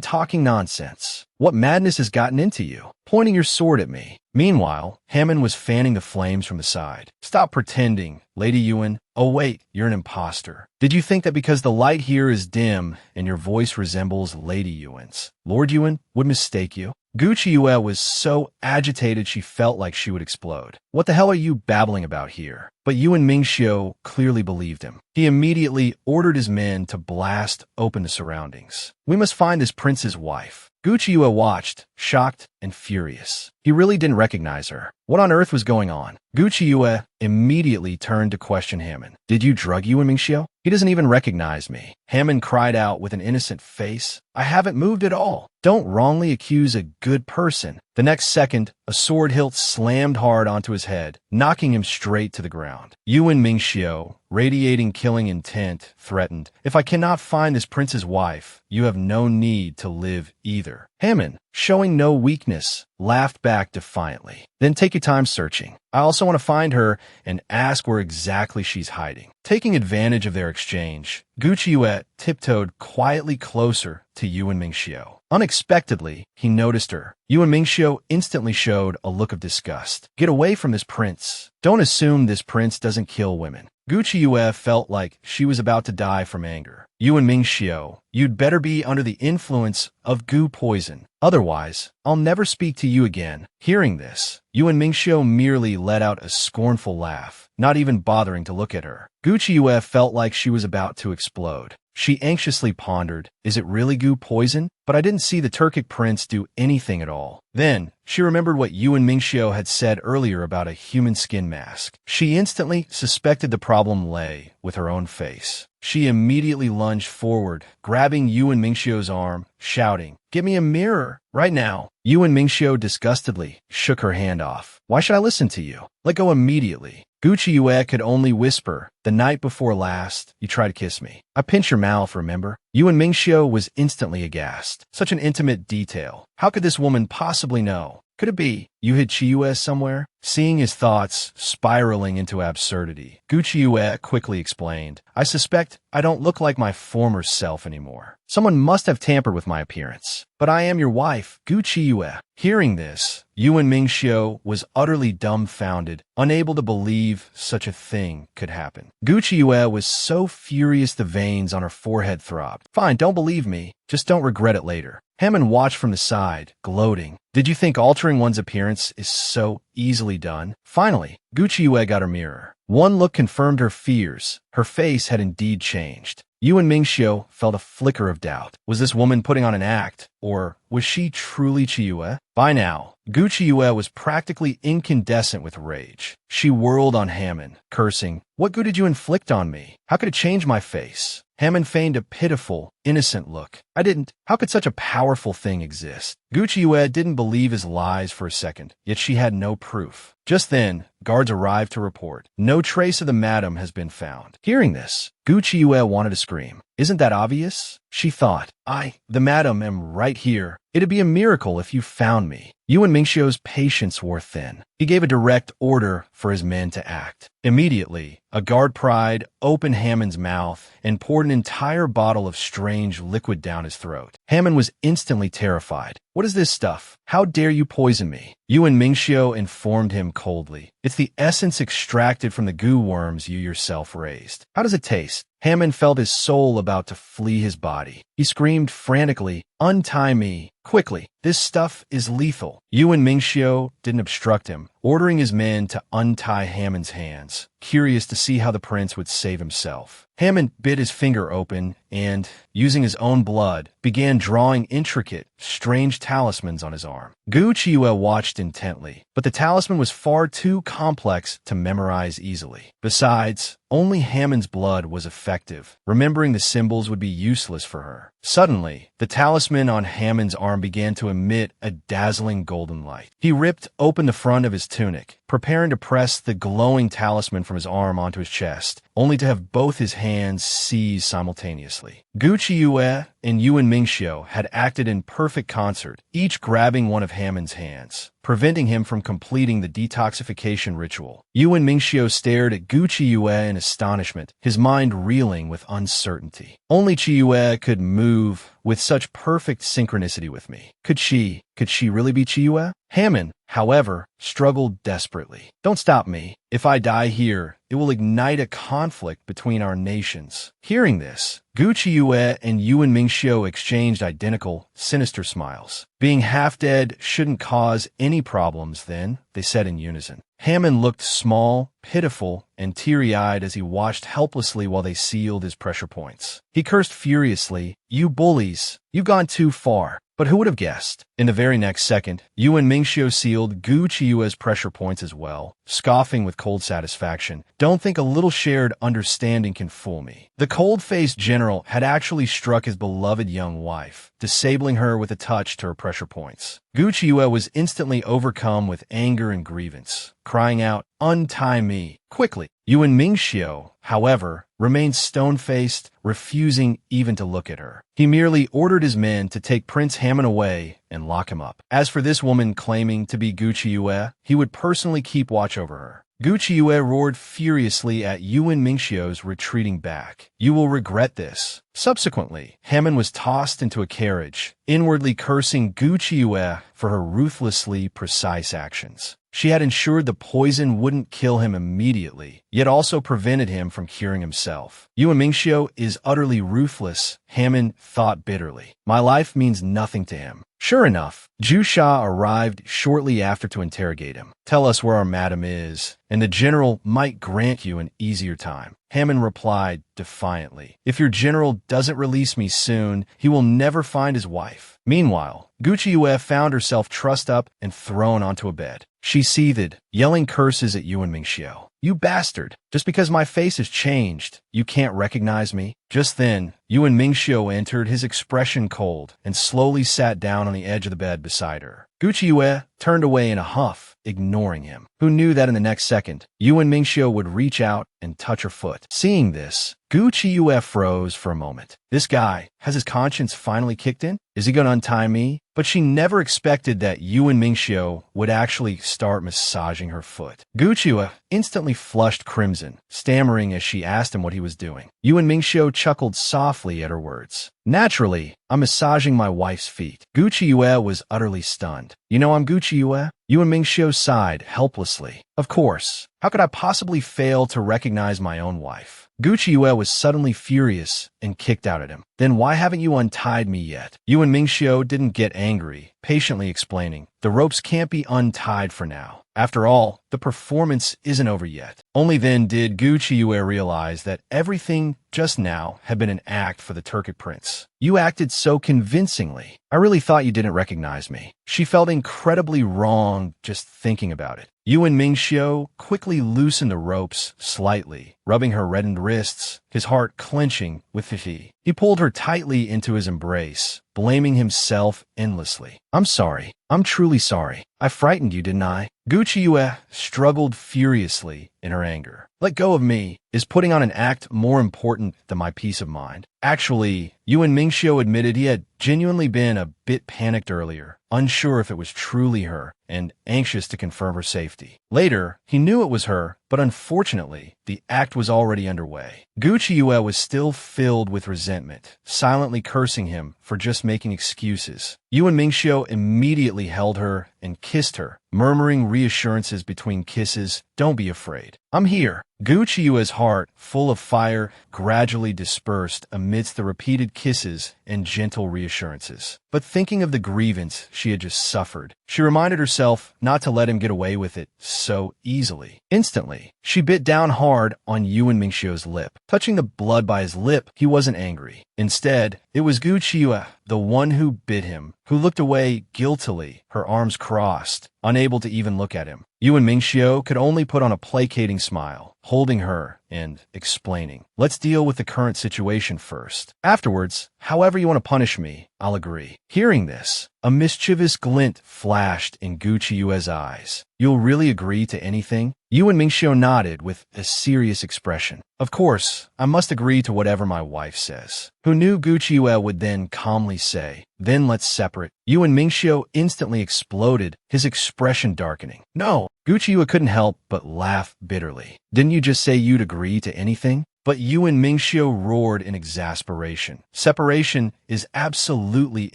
talking nonsense. What madness has gotten into you, pointing your sword at me?" Meanwhile, Hammond was fanning the flames from the side. "Stop pretending, Lady Yuan. Oh wait, you're an imposter. Did you think that because the light here is dim and your voice resembles Lady Yuan's, Lord Yuan would mistake you?" Gucci was so agitated she felt like she would explode. "What the hell are you babbling about here?" But Yuan Mingxiu clearly believed him. He immediately ordered his men to blast open the surroundings. "We must find this prince's wife." Gucci watched, shocked and furious. He really didn't recognize her. What on earth was going on? Gucci immediately turned to question Hammond. "Did you drug Yuan Mingxiu? He doesn't even recognize me." Hammond cried out with an innocent face. "I haven't moved at all. Don't wrongly accuse a good person." The next second, a sword hilt slammed hard onto his head, knocking him straight to the ground. Yuan Mingxiu, radiating killing intent, threatened, "If I cannot find this prince's wife, you have no need to live either." Hammond, showing no weakness, laughed back defiantly. "Then take your time searching. I also want to find her and ask where exactly she's hiding." Taking advantage of their exchange, Gucci tiptoed quietly closer to Yuan Mingxiu. Unexpectedly, he noticed her. Yuan Mingxiu instantly showed a look of disgust. "Get away from this prince. Don't assume this prince doesn't kill women." Gucci felt like she was about to die from anger. Yuan Mingxiu, you'd better be under the influence of goo poison. Otherwise, I'll never speak to you again. Hearing this, Yuan Mingxiu merely let out a scornful laugh, not even bothering to look at her. Gu Qiuyue felt like she was about to explode. She anxiously pondered, is it really goo poison? But I didn't see the Turkic prince do anything at all. Then, she remembered what Yuan Mingxiu had said earlier about a human skin mask. She instantly suspected the problem lay with her own face. She immediately lunged forward, grabbing Yuan Mingxiu's arm, shouting, "Give me a mirror, right now!" Yuan Mingxiu disgustedly shook her hand off. "Why should I listen to you? Let go immediately." Gu Qiuyue could only whisper, "The night before last, you tried to kiss me. I pinched your mouth, remember?" Yuan Mingxiu was instantly aghast. Such an intimate detail. How could this woman possibly know? Could it be you hid Qiuyue somewhere? Seeing his thoughts spiraling into absurdity, Gu Qiuyue quickly explained, "I suspect I don't look like my former self anymore. Someone must have tampered with my appearance. But I am your wife, Gu Qiuyue." Hearing this, Yuan Mingxiu was utterly dumbfounded, unable to believe such a thing could happen. Gu Qiuyue was so furious the veins on her forehead throbbed. "Fine, don't believe me. Just don't regret it later." Hammond watched from the side, gloating. Did you think altering one's appearance is so easily done? Finally, Gu Qiuyue got her mirror. One look confirmed her fears. Her face had indeed changed. Yuan Mingxiu felt a flicker of doubt. Was this woman putting on an act, or was she truly Qiuyue? By now, Gu Qiuyue was practically incandescent with rage. She whirled on Hammond, cursing, "What good did you inflict on me? How could it change my face?" Hammond feigned a pitiful, innocent look. "I didn't. How could such a powerful thing exist?" Gu Qiuyue didn't believe his lies for a second, yet she had no proof. Just then, guards arrived to report. No trace of the madam has been found. Hearing this, Gu Qiuyue wanted to scream. Isn't that obvious? She thought, the madam, am right here. It'd be a miracle if you found me. Yuan Mingxiu's patience wore thin. He gave a direct order for his men to act. Immediately, a guard pried open Hammond's mouth and poured an entire bottle of strange liquid down his throat. Hammond was instantly terrified. "What is this stuff? How dare you poison me?" Yuan Mingxiu informed him coldly. "It's the essence extracted from the goo worms you yourself raised. How does it taste?" Hammond felt his soul about to flee his body. He screamed frantically, "Untie me, quickly. This stuff is lethal." Yuan Mingxiu didn't obstruct him, ordering his men to untie Hammond's hands, curious to see how the prince would save himself. Hammond bit his finger open and, using his own blood, began drawing intricate, strange talismans on his arm. Gu Qiuyue watched intently, but the talisman was far too complex to memorize easily. Besides, only Hammond's blood was effective. Remembering the symbols would be useless for her. Suddenly, the talisman on Hammond's arm began to emit a dazzling golden light. He ripped open the front of his tunic, preparing to press the glowing talisman from his arm onto his chest, only to have both his hands seize simultaneously. Gu Qiuyue and Yuan Mingxiu had acted in perfect concert, each grabbing one of Hammond's hands, preventing him from completing the detoxification ritual. Yuan Mingxiu stared at Gu Qiuyue in astonishment, his mind reeling with uncertainty. Only Qiuyue could move with such perfect synchronicity with me. Could she really be Qiuyue? Hammond, however, struggled desperately. "Don't stop me. If I die here, it will ignite a conflict between our nations." Hearing this, Gu Qiuyue and Yuan Mingxiu exchanged identical, sinister smiles. "Being half-dead shouldn't cause any problems, then," they said in unison. Hammond looked small, pitiful, and teary-eyed as he watched helplessly while they sealed his pressure points. He cursed furiously, "You bullies! You've gone too far." But who would have guessed? In the very next second, Yuan Mingxiu sealed Gu Qiuyue's pressure points as well, scoffing with cold satisfaction. "Don't think a little shared understanding can fool me." The cold-faced general had actually struck his beloved young wife, disabling her with a touch to her pressure points. Gu Qiuyue was instantly overcome with anger and grievance, crying out, "Untie me, quickly!" Yuan Mingxiu, however, remained stone-faced, refusing even to look at her. He merely ordered his men to take Prince Hammond away and lock him up. As for this woman claiming to be Gu Qiuyue, he would personally keep watch over her. Gu Qiuyue roared furiously at Yuan Mingxiu's retreating back. You will regret this. Subsequently, Hammond was tossed into a carriage, inwardly cursing Gu Qiuyue for her ruthlessly precise actions. She had ensured the poison wouldn't kill him immediately, yet also prevented him from curing himself. Yuan Mingxiu is utterly ruthless, Hammond thought bitterly. My life means nothing to him. Sure enough, Zhu Sha arrived shortly after to interrogate him. Tell us where our madam is, and the general might grant you an easier time. Hammond replied defiantly, if your general doesn't release me soon, he will never find his wife. Meanwhile, Gu Qiuyue found herself trussed up and thrown onto a bed. She seethed, yelling curses at Yuan Mingxiu. You bastard! Just because my face has changed, you can't recognize me? Just then, Yuan Mingxiu entered, his expression cold, and slowly sat down on the edge of the bed beside her. Gu Qiuyue turned away in a huff, ignoring him. Who knew that in the next second, Yuan Mingxiu would reach out and touch her foot? Seeing this, Gu Qiuyue froze for a moment. This guy, has his conscience finally kicked in? Is he going to untie me? But she never expected that Yuan Mingxiu would actually start massaging her foot. Gu Qiuyue instantly flushed crimson, stammering as she asked him what he was doing. Yuan Mingxiu chuckled softly at her words. Naturally, I'm massaging my wife's feet. Gu Qiuyue was utterly stunned. You know I'm Gu Qiuyue? Yuan Mingxiu sighed helplessly. Of course. How could I possibly fail to recognize my own wife? Gu Qiuyue was suddenly furious and kicked out at him. Then why haven't you untied me yet? Yuan Mingxiu didn't get angry, patiently explaining. The ropes can't be untied for now. After all, the performance isn't over yet. Only then did Gu Qiuyue realize that everything just now had been an act for the Turkic prince. You acted so convincingly. I really thought you didn't recognize me. She felt incredibly wrong just thinking about it. Yuan Mingxiu quickly loosened the ropes slightly, rubbing her reddened wrists, his heart clenching with fatigue. He pulled her tightly into his embrace, blaming himself endlessly. I'm sorry. I'm truly sorry. I frightened you, didn't I? Gu Qiuyue struggled furiously in her anger. Let go of me. Is putting on an act more important than my peace of mind? Actually, Yuan Mingxiu admitted he had genuinely been a bit panicked earlier, unsure if it was truly her, and anxious to confirm her safety. Later, he knew it was her, but unfortunately, the act was already underway. Gu Qiuyue was still filled with resentment, silently cursing him for just making excuses. Yuan Mingxiu immediately held her and kissed her, murmuring reassurances between kisses. Don't be afraid. I'm here. Gu Qiuyue's heart, full of fire, gradually dispersed amidst the repeated kisses and gentle reassurances. But thinking of the grievance she had just suffered, she reminded herself not to let him get away with it so easily. Instantly, she bit down hard on Yuan Mingxiu's lip. Touching the blood by his lip, he wasn't angry. Instead, it was Gu Qiuyue, the one who bit him, who looked away guiltily, her arms crossed, unable to even look at him. Yuan Mingxiu could only put on a placating smile, holding her and explaining. Let's deal with the current situation first. Afterwards, however you want to punish me, I'll agree. Hearing this, a mischievous glint flashed in Gu Qiuyue's eyes. You'll really agree to anything? Yuan Mingxiu nodded with a serious expression. Of course, I must agree to whatever my wife says. Who knew Gu Qiuyue would then calmly say, then let's separate. Yuan Mingxiu instantly exploded, his expression darkening. No! Gu Qiuyue couldn't help but laugh bitterly. Didn't you just say you'd agree to anything? But Yuan Mingxiu roared in exasperation. Separation is absolutely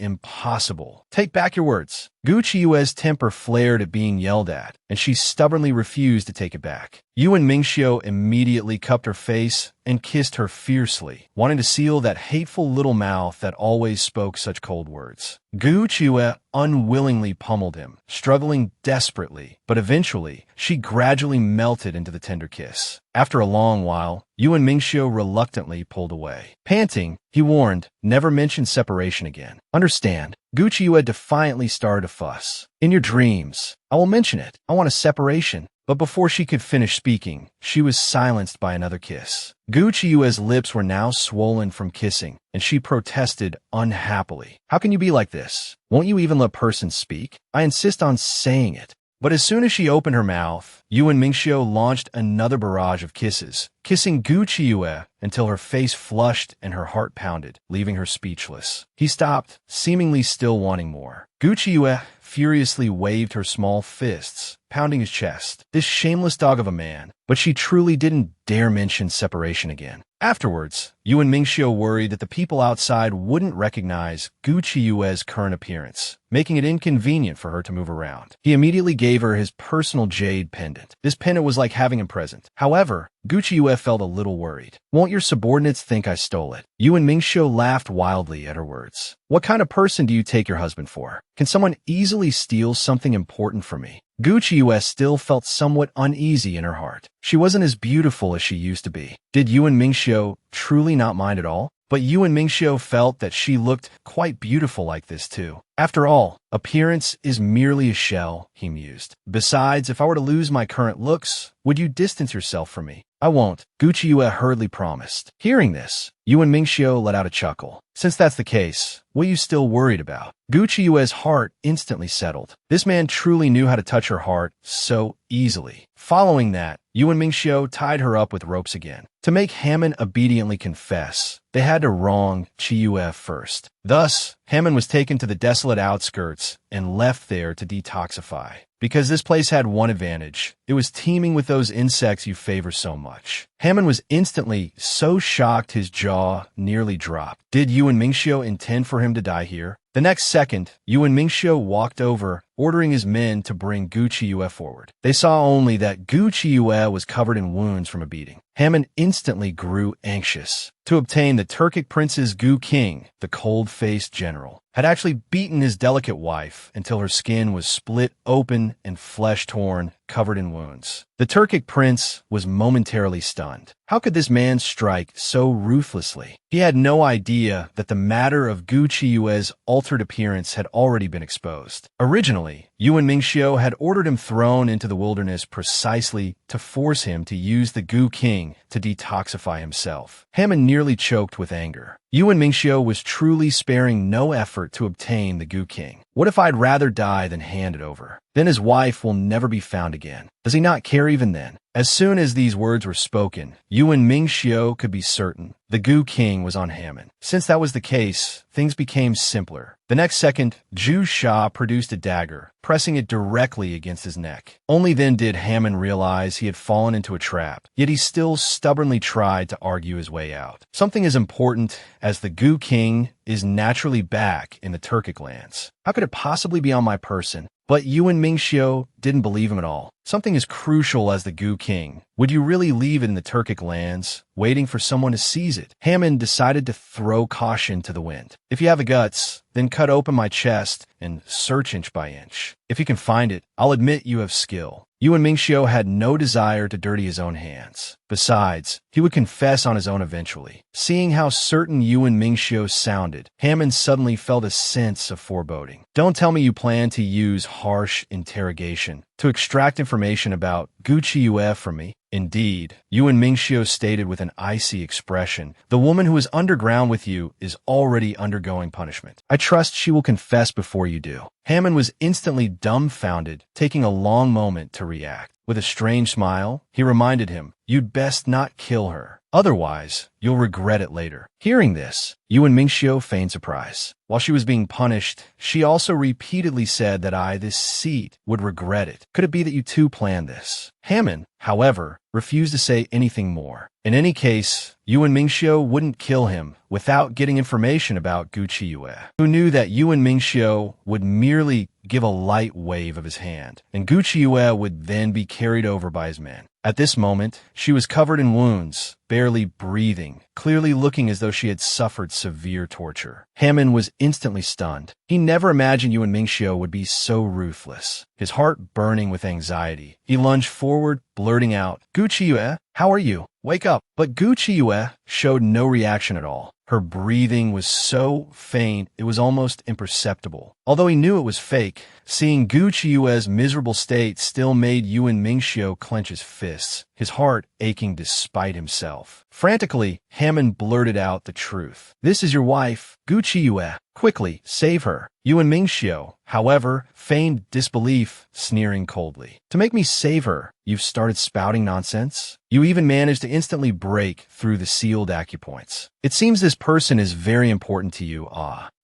impossible. Take back your words. Gu Qiuyue's temper flared at being yelled at, and she stubbornly refused to take it back. Yuan Mingxiu immediately cupped her face and kissed her fiercely, wanting to seal that hateful little mouth that always spoke such cold words. Gu Qiuyue unwillingly pummeled him, struggling desperately, but eventually, she gradually melted into the tender kiss. After a long while, Yuan Mingxiu reluctantly pulled away. Panting, he warned, never mention separation again. Understand? Gu Qiuyue defiantly started to fuss. In your dreams, I will mention it. I want a separation. But before she could finish speaking, she was silenced by another kiss. Gu Qiuyue's lips were now swollen from kissing, and she protested unhappily. How can you be like this? Won't you even let persons speak? I insist on saying it. But as soon as she opened her mouth, Yuan Mingxiu launched another barrage of kisses, kissing Gu Qiuyue until her face flushed and her heart pounded, leaving her speechless. He stopped, seemingly still wanting more. Gu Qiuyue furiously waved her small fists, pounding his chest. This shameless dog of a man. But she truly didn't dare mention separation again. Afterwards, Yu and Mingxiu worried that the people outside wouldn't recognize Gu Qiue's current appearance, making it inconvenient for her to move around. He immediately gave her his personal jade pendant. This pendant was like having him present. However, Gu Qiue felt a little worried. "Won't your subordinates think I stole it?" Yu and Mingxiu laughed wildly at her words. "What kind of person do you take your husband for? Can someone easily steal something important from me?" Gu Qiue still felt somewhat uneasy in her heart. She wasn't as beautiful as she used to be. Did Yu and Mingxiu truly not mind at all? But Yu and Mingxiu felt that she looked quite beautiful like this too. After all, appearance is merely a shell, he mused. Besides, if I were to lose my current looks, would you distance yourself from me? "I won't," Gu Qiue hurriedly promised. Hearing this, Yu and Mingxiu let out a chuckle. "Since that's the case, what are you still worried about?" Gu Qiue's heart instantly settled. This man truly knew how to touch her heart so easily. Following that, Yu and Mingxiu tied her up with ropes again. To make Hammond obediently confess, they had to wrong Qiue first. Thus, Hammond was taken to the desolate outskirts and left there to detoxify. Because this place had one advantage, it was teeming with those insects you favor so much. Hammond was instantly so shocked his jaw nearly dropped. Did Yu and Mingxiu intend for him to die here? The next second, Yu and Mingxiu walked over, ordering his men to bring Gu Qiue forward. They saw only that Gu Qiue was covered in wounds from a beating. Hammond instantly grew anxious. To obtain the Turkic prince's Gu King, the cold-faced general, had actually beaten his delicate wife until her skin was split open and flesh torn, covered in wounds. The Turkic prince was momentarily stunned. How could this man strike so ruthlessly? He had no idea that the matter of Gu Qiue's altered appearance had already been exposed. Originally, Yu and Mingxiu had ordered him thrown into the wilderness precisely to force him to use the Gu King to detoxify himself. Hammond nearly choked with anger. Yu and Mingxiu was truly sparing no effort to obtain the Gu King. What if I'd rather die than hand it over? Then his wife will never be found again. Does he not care even then? As soon as these words were spoken, Yu and Mingxiu could be certain the Gu King was on Hammond. Since that was the case, things became simpler. The next second, Zhu Sha produced a dagger, pressing it directly against his neck. Only then did Hammond realize he had fallen into a trap, yet he still stubbornly tried to argue his way out. Something as important as the Gu King is naturally back in the Turkic lands. How could it possibly be on my person? But Yu and Mingxiu didn't believe him at all. Something as crucial as the Gu King. Would you really leave it in the Turkic lands, waiting for someone to seize it? Hammond decided to throw caution to the wind. If you have the guts, then cut open my chest and search inch by inch. If you can find it, I'll admit you have skill. Yu and Mingxiu had no desire to dirty his own hands. Besides, he would confess on his own eventually. Seeing how certain Yu and Mingxiu sounded, Hammond suddenly felt a sense of foreboding. Don't tell me you plan to use harsh interrogation to extract information about Gu Qiue from me. Indeed, Yu and Mingxiu stated with an icy expression, the woman who is underground with you is already undergoing punishment. I trust she will confess before you do. Hammond was instantly dumbfounded, taking a long moment to react. With a strange smile, he reminded him, you'd best not kill her. Otherwise, you'll regret it later. Hearing this, Yu and Mingxiu feigned surprise. While she was being punished, she also repeatedly said that this seat, would regret it. Could it be that you two planned this? Hammond, however, refused to say anything more. In any case, Yu and Mingxiu wouldn't kill him without getting information about Gu Qiue, who knew that Yu and Mingxiu would merely give a light wave of his hand, and Gu Qiue would then be carried over by his men. At this moment, she was covered in wounds, barely breathing, clearly looking as though she had suffered severe torture. Hammond was instantly stunned. He never imagined Yu and Mingxiu would be so ruthless. His heart burning with anxiety, he lunged forward, blurting out, Gu Qiue, how are you? Wake up. But Gu Qiue showed no reaction at all. Her breathing was so faint it was almost imperceptible. Although he knew it was fake, seeing Gu Qiue's miserable state still made Yu and Mingxiu clench his fists, his heart aching despite himself. Frantically, Hammond blurted out the truth. This is your wife, Gu Qiue. Quickly, save her. Yu and Mingxiu, however, feigned disbelief, sneering coldly. To make me save her, you've started spouting nonsense? You even managed to instantly break through the sealed acupoints. It seems this person is very important to you,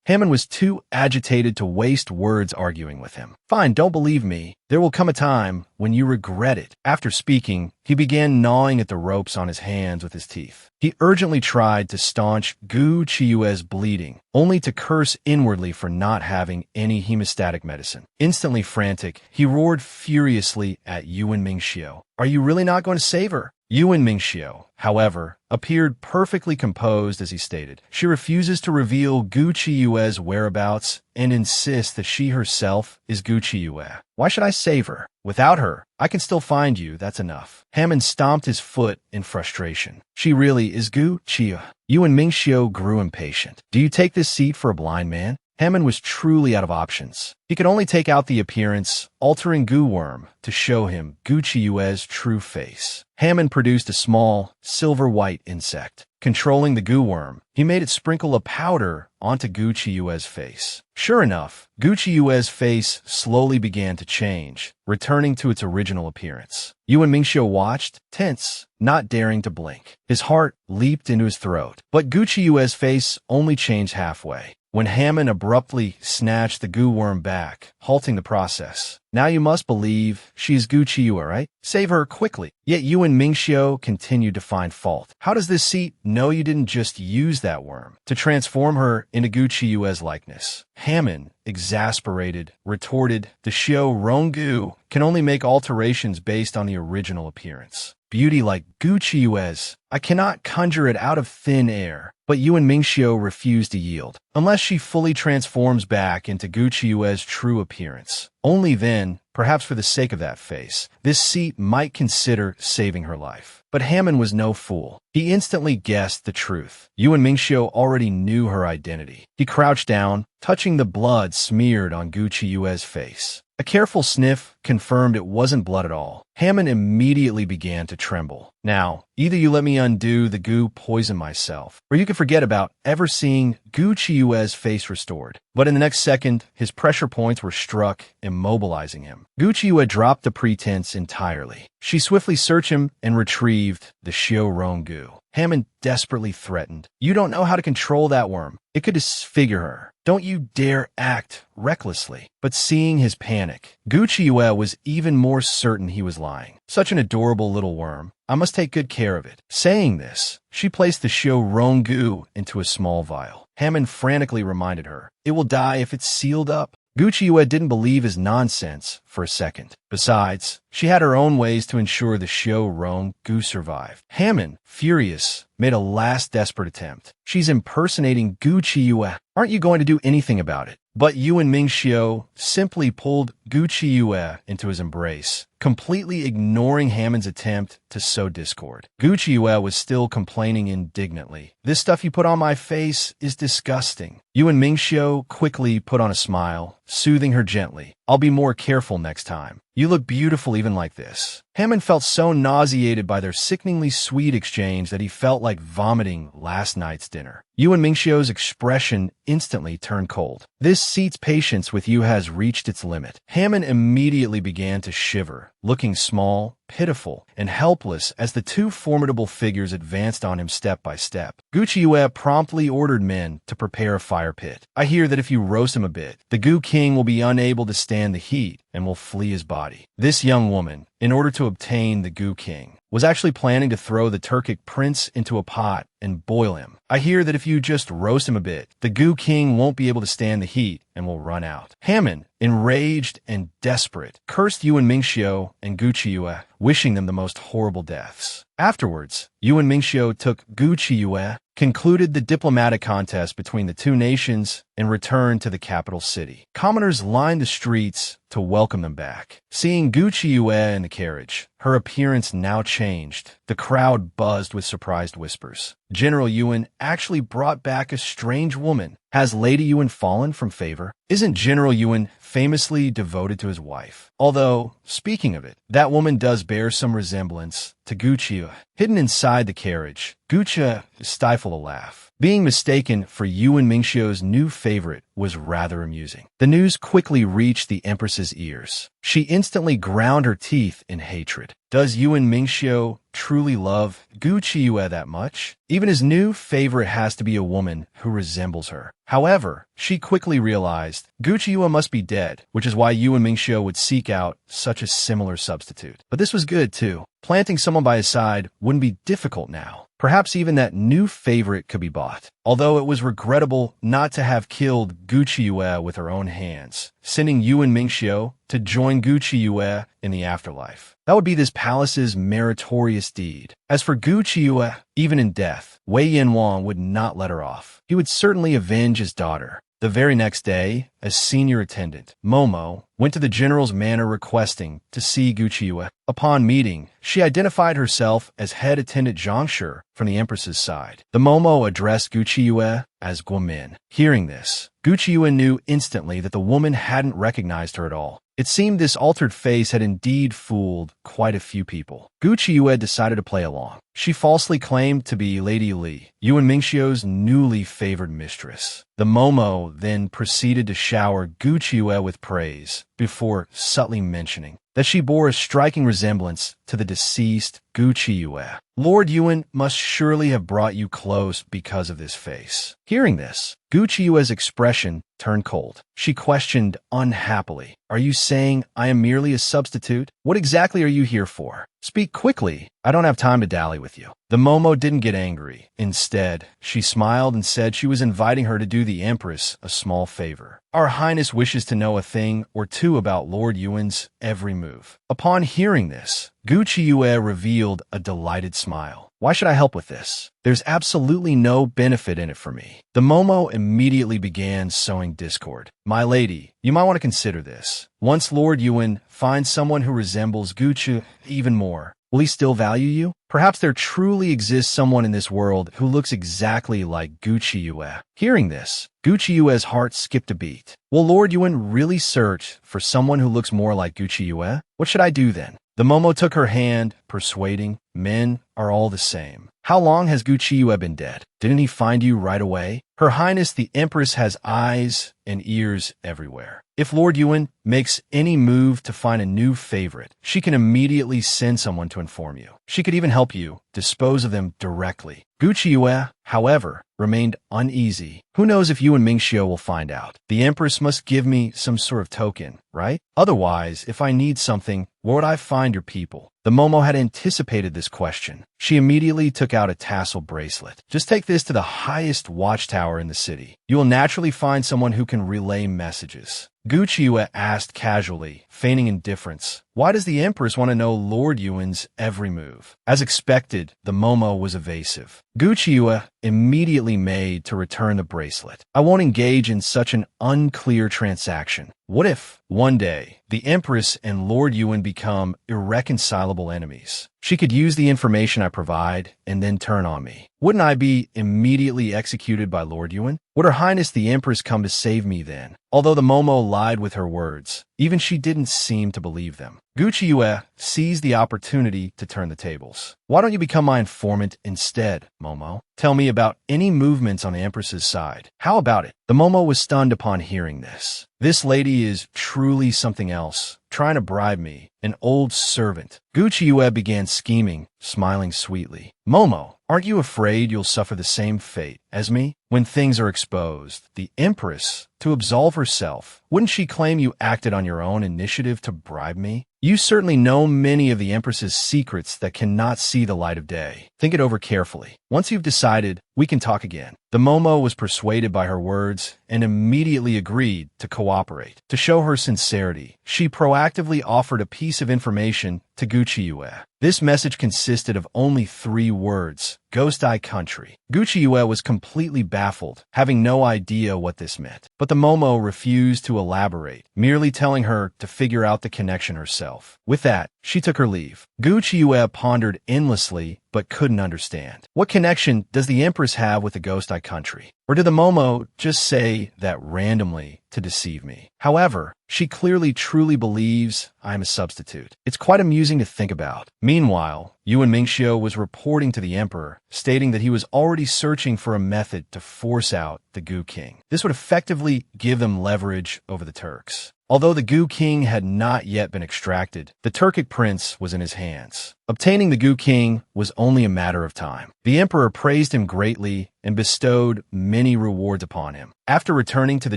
Hammond was too agitated to waste words arguing with him. Fine, don't believe me. There will come a time when you regret it. After speaking, he began gnawing at the ropes on his hands with his teeth. He urgently tried to staunch Gu Chiyue's bleeding, only to curse inwardly for not having any hemostatic medicine. Instantly frantic, he roared furiously at Yuan Mingxiu. Are you really not going to save her? Yuan Mingxiu, however, appeared perfectly composed as he stated. She refuses to reveal Gu Chiyue's whereabouts and insists that she herself is Gu Chiyue. Why should I save her? Without her, I can still find you, that's enough. Hammond stomped his foot in frustration. She really is Gu Chiyue. Yuan Mingxiu grew impatient. Do you take this seat for a blind man? Hammond was truly out of options. He could only take out the appearance, altering Gu Worm to show him Gu Chiyue's true face. Hammond produced a small, silver-white insect. Controlling the Gu Worm, he made it sprinkle a powder onto Gu Chiyue's face. Sure enough, Gu Chiyue's face slowly began to change, returning to its original appearance. Yuan Mingxiu watched, tense, not daring to blink. His heart leaped into his throat, but Gu Chiyue's face only changed halfway, when Hammond abruptly snatched the Gu Worm back, halting the process. Now you must believe she's Gu Chiyue, right? Save her quickly. Yet Yuan Mingxiu continued to find fault. How does this seat know you didn't just use that worm to transform her into Gu Chiyue's likeness? Hammond, exasperated, retorted, the show Rongu can only make alterations based on the original appearance. Beauty like Gu Chiyue's, I cannot conjure it out of thin air. But Yuan Mingxiu refused to yield, unless she fully transforms back into Gu Chiyue's true appearance. Only then, perhaps for the sake of that face, this seat might consider saving her life. But Hammond was no fool. He instantly guessed the truth. Yuan Mingxiu already knew her identity. He crouched down, touching the blood smeared on Gu Chiyue's face. A careful sniff confirmed it wasn't blood at all. Hammond immediately began to tremble. Now, either you let me undo the Gu poison myself, or you can forget about ever seeing Gu Chiyue's face restored. But in the next second, his pressure points were struck, immobilizing him. Gu Chiyue dropped the pretense entirely. She swiftly searched him and retrieved the Xiao Rong Gu. Hammond desperately threatened. You don't know how to control that worm. It could disfigure her. Don't you dare act recklessly. But seeing his panic, Gu Chiyue was even more certain he was lying. Such an adorable little worm. I must take good care of it. Saying this, she placed the Xiao Rong Gu into a small vial. Hammond frantically reminded her, it will die if it's sealed up. Gu Chiyue didn't believe his nonsense for a second. Besides, she had her own ways to ensure the Xiao Rong Gu survived. Hammond, furious, made a last desperate attempt. She's impersonating Gu Chiyue. Aren't you going to do anything about it? But Yuan Mingxiu simply pulled Gu Chiyue into his embrace, completely ignoring Hammond's attempt to sow discord. Gu Chiyue was still complaining indignantly. This stuff you put on my face is disgusting. Yuan Mingxiu quickly put on a smile, soothing her gently. I'll be more careful next time. You look beautiful even like this. Hammond felt so nauseated by their sickeningly sweet exchange that he felt like vomiting last night's dinner. Yuan Mingxiu's expression instantly turned cold. This seat's patience with you has reached its limit. Hammond immediately began to shiver, looking small, pitiful, and helpless as the two formidable figures advanced on him step by step. Gu Chiyue promptly ordered men to prepare a fire pit. I hear that if you roast him a bit, the Gu King will be unable to stand the heat and will flee his body. This young woman, in order to obtain the Gu King, was actually planning to throw the Turkic prince into a pot and boil him. I hear that if you just roast him a bit, the Gu King won't be able to stand the heat and will run out. Hammond, enraged and desperate, cursed Yuan Mingxiu and Gu Chiyue, wishing them the most horrible deaths. Afterwards, Yuan Mingxiu took Gu Chiyue, concluded the diplomatic contest between the two nations, and returned to the capital city. Commoners lined the streets to welcome them back. Seeing Gu Chiyue in the carriage, her appearance now changed. The crowd buzzed with surprised whispers. General Yuan actually brought back a strange woman. Has Lady Yuan fallen from favor? Isn't General Yuan famously devoted to his wife? Although, speaking of it, that woman does bear some resemblance to Gu Chiyue. Hidden inside the carriage, Gu Chiyue stifled a laugh. Being mistaken for Yuan Mingxiu's new favorite was rather amusing. The news quickly reached the Empress's ears. She instantly ground her teeth in hatred. Does Yuan Mingxiu truly love Gu Qiuyue that much? Even his new favorite has to be a woman who resembles her. However, she quickly realized Gu Qiuyue must be dead, which is why Yuan Mingxiu would seek out such a similar substitute. But this was good too. Planting someone by his side wouldn't be difficult now. Perhaps even that new favorite could be bought. Although it was regrettable not to have killed Gu Qiuyue with her own hands, sending Yuan Mingxiu to join Gu Qiuyue in the afterlife. That would be this palace's meritorious deed. As for Gu Qiuyue, even in death, Wei Yanwang would not let her off. He would certainly avenge his daughter. The very next day, a senior attendant, Momo, went to the general's manor requesting to see Gu Qiuyue. Upon meeting, she identified herself as head attendant Zhang Shi from the Empress's side. The Momo addressed Gu Qiuyue as Guomin. Hearing this, Gu Qiuyue knew instantly that the woman hadn't recognized her at all. It seemed this altered face had indeed fooled quite a few people. Gu Qiuyue decided to play along. She falsely claimed to be Lady Li, Yuan Mingxiu's newly favored mistress. The Momo then proceeded to shower Gu Qiuyue with praise, before subtly mentioning that she bore a striking resemblance to the deceased Gu Qiuyue. Lord Yuan must surely have brought you close because of this face. Hearing this, Gu Qiuyue's expression turned cold. She questioned unhappily, "Are you saying I am merely a substitute? What exactly are you here for? Speak quickly. I don't have time to dally with you." The Momo didn't get angry. Instead, she smiled and said she was inviting her to do the Empress a small favor. "Our Highness wishes to know a thing or two about Lord Yuan's every move." Upon hearing this, Gu Qiuyue revealed a delighted smile. "Why should I help with this? There's absolutely no benefit in it for me." The Momo immediately began sowing discord. "My lady, you might want to consider this. Once Lord Yuan finds someone who resembles Gu Qiuyue even more, will he still value you? Perhaps there truly exists someone in this world who looks exactly like Gu Qiuyue." Hearing this, Gu Qiuyue's heart skipped a beat. Will Lord Yuan really search for someone who looks more like Gu Qiuyue? What should I do then? The Momo took her hand, persuading, "Men are all the same. How long has Gu Qiuyue been dead? Didn't he find you right away? Her Highness the Empress has eyes and ears everywhere. If Lord Yuan makes any move to find a new favorite, she can immediately send someone to inform you. She could even help you dispose of them directly." Gu Qiuyue, however, remained uneasy. "Who knows if Yuan Mingxiu will find out? The Empress must give me some sort of token, right? Otherwise, if I need something, where would I find your people?" The Momo had anticipated this question. She immediately took out a tassel bracelet. "Just take this to the highest watchtower in the city. You will naturally find someone who can relay messages." Gu Qiuyue asked casually, feigning indifference, "Why does the Empress want to know Lord Yuan's every move?" As expected, the Momo was evasive. Gu Qiuyue immediately made to return the bracelet. "I won't engage in such an unclear transaction. What if, one day, the Empress and Lord Yuan become irreconcilable enemies? She could use the information I provide and then turn on me. Wouldn't I be immediately executed by Lord Yuan? Would Her Highness the Empress come to save me then?" Although the Momo lied with her words, even she didn't seem to believe them. Gu Qiuyue seized the opportunity to turn the tables. "Why don't you become my informant instead, Momo? Tell me about any movements on the Empress's side. How about it?" The Momo was stunned upon hearing this. This lady is truly something else, trying to bribe me, an old servant. Gu Qiuyue began scheming, smiling sweetly. "Momo, aren't you afraid you'll suffer the same fate as me? When things are exposed, the Empress, to absolve herself, wouldn't she claim you acted on your own initiative to bribe me? You certainly know many of the Empress's secrets that cannot see the light of day. Think it over carefully. Once you've decided, we can talk again." The Momo was persuaded by her words and immediately agreed to cooperate. To show her sincerity, she proactively offered a piece of information to Gu Qiuyue. This message consisted of only 3 words: Ghost Eye Country. Gu Qiuyue was completely baffled, having no idea what this meant. But the Momo refused to elaborate, merely telling her to figure out the connection herself. With that, She took her leave. Gu Qiuyue pondered endlessly, but couldn't understand. What connection does the Empress have with the Ghost Eye country? Or did the Momo just say that randomly to deceive me? However, she clearly truly believes I'm a substitute. It's quite amusing to think about. Meanwhile, Yuan Mingxiu was reporting to the Emperor, stating that he was already searching for a method to force out the Gu King. This would effectively give them leverage over the Turks. Although the Gu King had not yet been extracted, the Turkic prince was in his hands. Obtaining the Gu King was only a matter of time. The emperor praised him greatly and bestowed many rewards upon him. After returning to the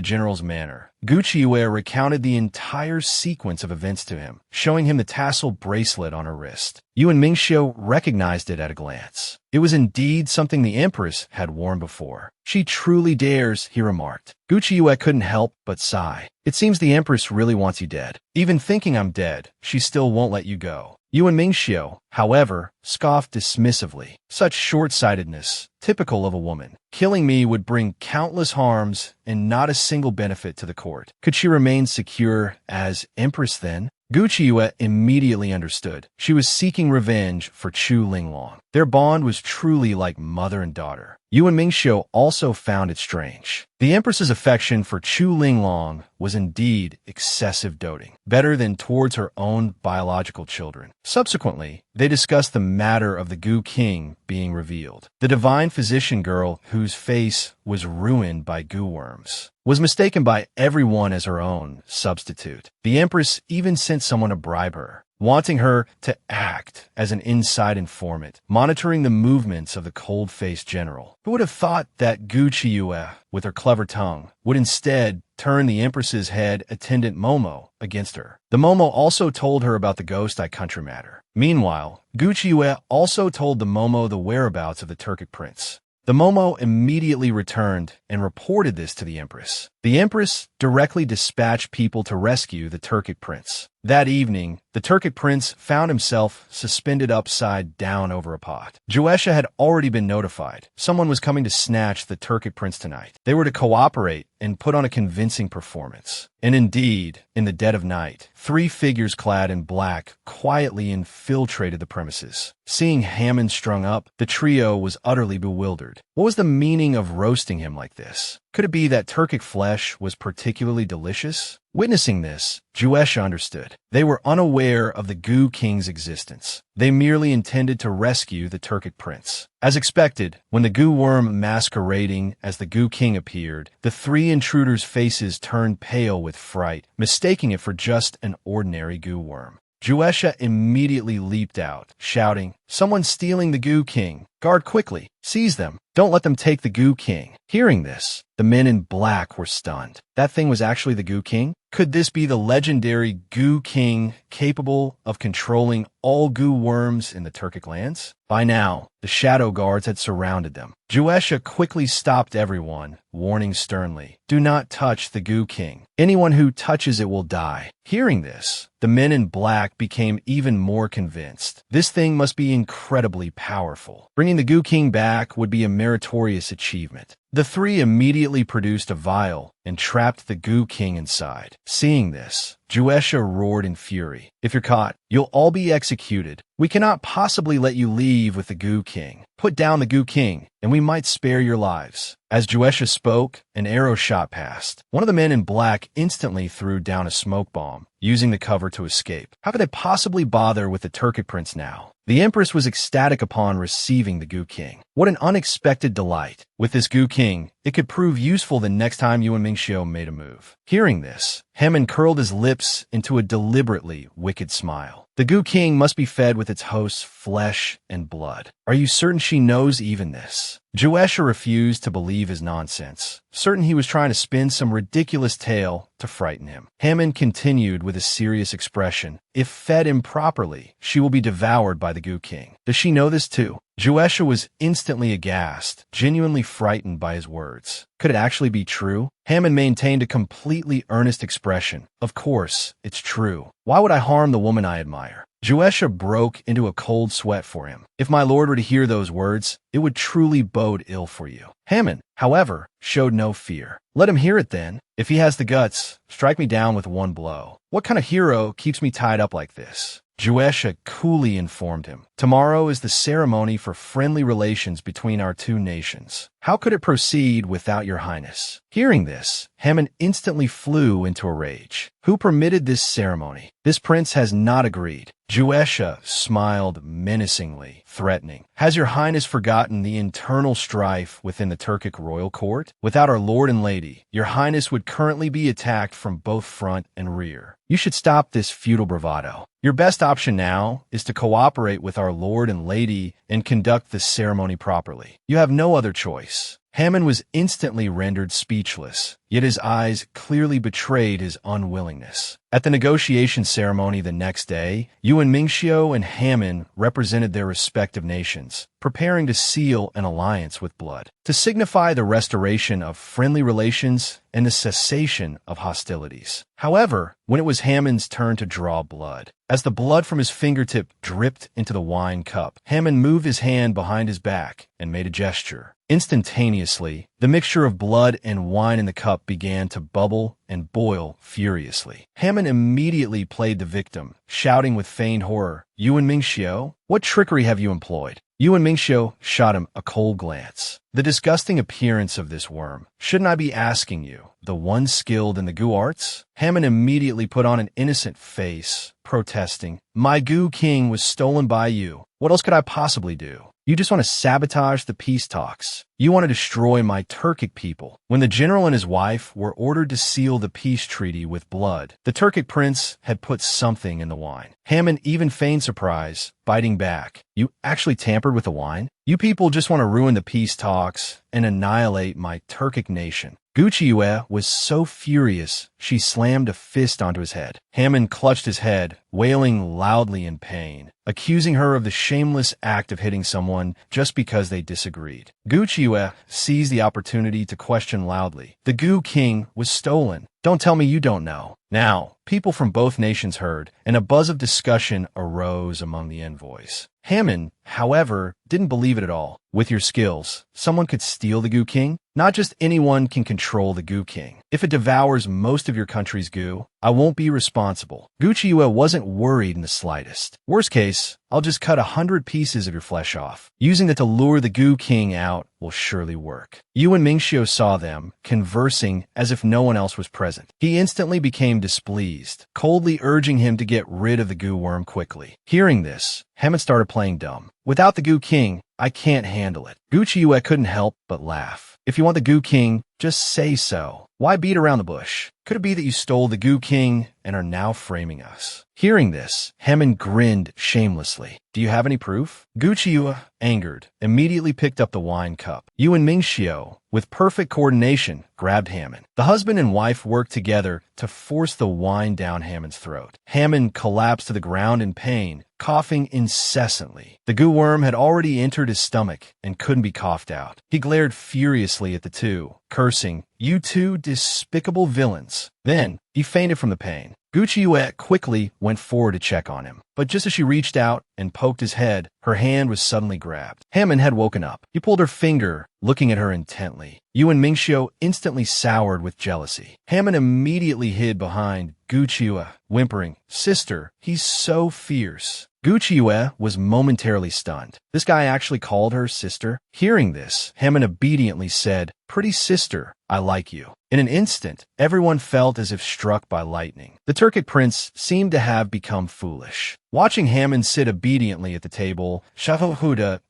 general's manor, Gu Qiuyue recounted the entire sequence of events to him, showing him the tassel bracelet on her wrist. Yuan Mingxiu recognized it at a glance. It was indeed something the empress had worn before. She truly dares, he remarked. Gu Qiuyue couldn't help but sigh. It seems the empress really wants you dead. Even thinking I'm dead, she still won't let you go. Yuan Mingxiu, however, scoffed dismissively. Such short-sightedness, typical of a woman. Killing me would bring countless harms and not a single benefit to the court. Could she remain secure as empress then? Gu Qiuyue immediately understood. She was seeking revenge for Chu Linglong. Their bond was truly like mother and daughter. Yuan Mingxiu also found it strange. The empress's affection for Chu Linglong was indeed excessive doting, better than towards her own biological children. Subsequently, they discussed the matter of the Gu King being revealed. The divine physician girl, whose face was ruined by Gu worms, was mistaken by everyone as her own substitute. The empress even sent someone to bribe her, wanting her to act as an inside informant, monitoring the movements of the cold-faced general. Who would have thought that Gu Qiuyue, with her clever tongue, would instead turn the empress's head attendant Momo against her? The Momo also told her about the Ghost Eye country matter. Meanwhile, Gu Qiuyue also told the Momo the whereabouts of the Turkic prince. The Momo immediately returned and reported this to the empress. The empress directly dispatched people to rescue the Turkic prince. That evening, the Turkic prince found himself suspended upside down over a pot. Juesha had already been notified. Someone was coming to snatch the Turkic prince tonight. They were to cooperate and put on a convincing performance. And indeed, in the dead of night, 3 figures clad in black quietly infiltrated the premises. Seeing Hammond strung up, the trio was utterly bewildered. What was the meaning of roasting him like this? Could it be that Turkic flesh was particularly delicious? Witnessing this, Juesha understood. They were unaware of the Gu King's existence. They merely intended to rescue the Turkic prince. As expected, when the Gu worm masquerading as the Gu King appeared, the 3 intruders' faces turned pale with fright, mistaking it for just an ordinary Gu worm. Juesha immediately leaped out, shouting, "Someone's stealing the Gu King! Guard quickly! Seize them! Don't let them take the Gu King!" Hearing this, the men in black were stunned. That thing was actually the Gu King? Could this be the legendary Gu King capable of controlling all Gu worms in the Turkic lands? By now, the shadow guards had surrounded them. Juesha quickly stopped everyone, warning sternly, "Do not touch the Gu King. Anyone who touches it will die." Hearing this, the men in black became even more convinced. This thing must be incredibly powerful. Bringing the Gu King back would be a meritorious achievement. The 3 immediately produced a vial and trapped the Gu King inside. Seeing this, Juesha roared in fury. "If you're caught, you'll all be executed. We cannot possibly let you leave with the Gu King. Put down the Gu King, and we might spare your lives." As Juesha spoke, an arrow shot past. One of the men in black instantly threw down a smoke bomb, using the cover to escape. How could they possibly bother with the Turkic prince now? The empress was ecstatic upon receiving the Gu King. What an unexpected delight. With this Gu King, it could prove useful the next time Yuan Mingxiu made a move. Hearing this, Hammond curled his lips into a deliberately wicked smile. The Gu King must be fed with its host's flesh and blood. Are you certain she knows even this? Juesha refused to believe his nonsense, certain he was trying to spin some ridiculous tale to frighten him. Hammond continued with a serious expression. "If fed improperly, she will be devoured by the Gu King. Does she know this too?" Juesha was instantly aghast, genuinely frightened by his words. Could it actually be true? Hammond maintained a completely earnest expression. "Of course, it's true. Why would I harm the woman I admire?" Juesha broke into a cold sweat for him. If my lord were to hear those words, it would truly bode ill for you. Hammond, however, showed no fear. "Let him hear it then. If he has the guts, strike me down with one blow. What kind of hero keeps me tied up like this?" Juesha coolly informed him. Tomorrow is the ceremony for friendly relations between our two nations. How could it proceed without your highness? Hearing this, Haman instantly flew into a rage. Who permitted this ceremony? This prince has not agreed. Juesha smiled menacingly, threatening. Has your highness forgotten the internal strife within the Turkic royal court? Without our lord and lady, your highness would currently be attacked from both front and rear. You should stop this futile bravado. Your best option now is to cooperate with our lord and lady and conduct the ceremony properly. You have no other choice. Haman was instantly rendered speechless, yet his eyes clearly betrayed his unwillingness. At the negotiation ceremony the next day, Yuan Mingxiu and Haman represented their respective nations, preparing to seal an alliance with blood, to signify the restoration of friendly relations and the cessation of hostilities. However, when it was Haman's turn to draw blood, as the blood from his fingertip dripped into the wine cup, Haman moved his hand behind his back and made a gesture. Instantaneously, the mixture of blood and wine in the cup began to bubble and boil furiously. Haman immediately played the victim, shouting with feigned horror, "Yuan Mingxiu, what trickery have you employed?" Yuan Mingxiu shot him a cold glance. The disgusting appearance of this worm. Shouldn't I be asking you, the one skilled in the Gu arts? Haman immediately put on an innocent face, protesting, "My Gu king was stolen by you. What else could I possibly do? You just want to sabotage the peace talks. You want to destroy my Turkic people." When the general and his wife were ordered to seal the peace treaty with blood, the Turkic prince had put something in the wine. Haman even feigned surprise, biting back. "You actually tampered with the wine? You people just want to ruin the peace talks and annihilate my Turkic nation." Gucciue was so furious, she slammed a fist onto his head. Haman clutched his head, wailing loudly in pain, accusing her of the shameless act of hitting someone just because they disagreed. Gucciue seized the opportunity to question loudly. "The Gu king was stolen. Don't tell me you don't know." Now, people from both nations heard, and a buzz of discussion arose among the envoys. Haman, however, didn't believe it at all. "With your skills, someone could steal the Gu king? Not just anyone can control the Gu king. If it devours most of your country's Gu, I won't be responsible." Gucciue wasn't worried in the slightest. "Worst case, I'll just cut 100 pieces of your flesh off. Using that to lure the Gu king out will surely work." Yuan Mingxiu saw them, conversing as if no one else was present. He instantly became displeased, coldly urging him to get rid of the Gu worm quickly. Hearing this, Haman started playing dumb. "Without the Gu king, I can't handle it." Gucciue couldn't help but laugh. "If you want the Gu king, just say so. Why beat around the bush? Could it be that you stole the Gu king and are now framing us?" Hearing this, Haman grinned shamelessly. "Do you have any proof?" Gucciue, angered, immediately picked up the wine cup. Yuan Mingxiu, with perfect coordination, grabbed Haman. The husband and wife worked together to force the wine down Haman's throat. Haman collapsed to the ground in pain, coughing incessantly. The Gu worm had already entered his stomach and couldn't be coughed out. He glared furiously at the two, cursing, "You two despicable villains." Then, he fainted from the pain. Gucciue quickly went forward to check on him, but just as she reached out and poked his head, her hand was suddenly grabbed. Haman had woken up. He pulled her finger, looking at her intently. Yuan Mingxiu instantly soured with jealousy. Haman immediately hid behind Gucciue, whimpering, "Sister, he's so fierce." Gucciue was momentarily stunned. This guy actually called her sister? Hearing this, Haman obediently said, "Pretty sister, I like you." In an instant, everyone felt as if struck by lightning. The Turkic prince seemed to have become foolish. Watching Haman sit obediently at the table, Shahuhuda,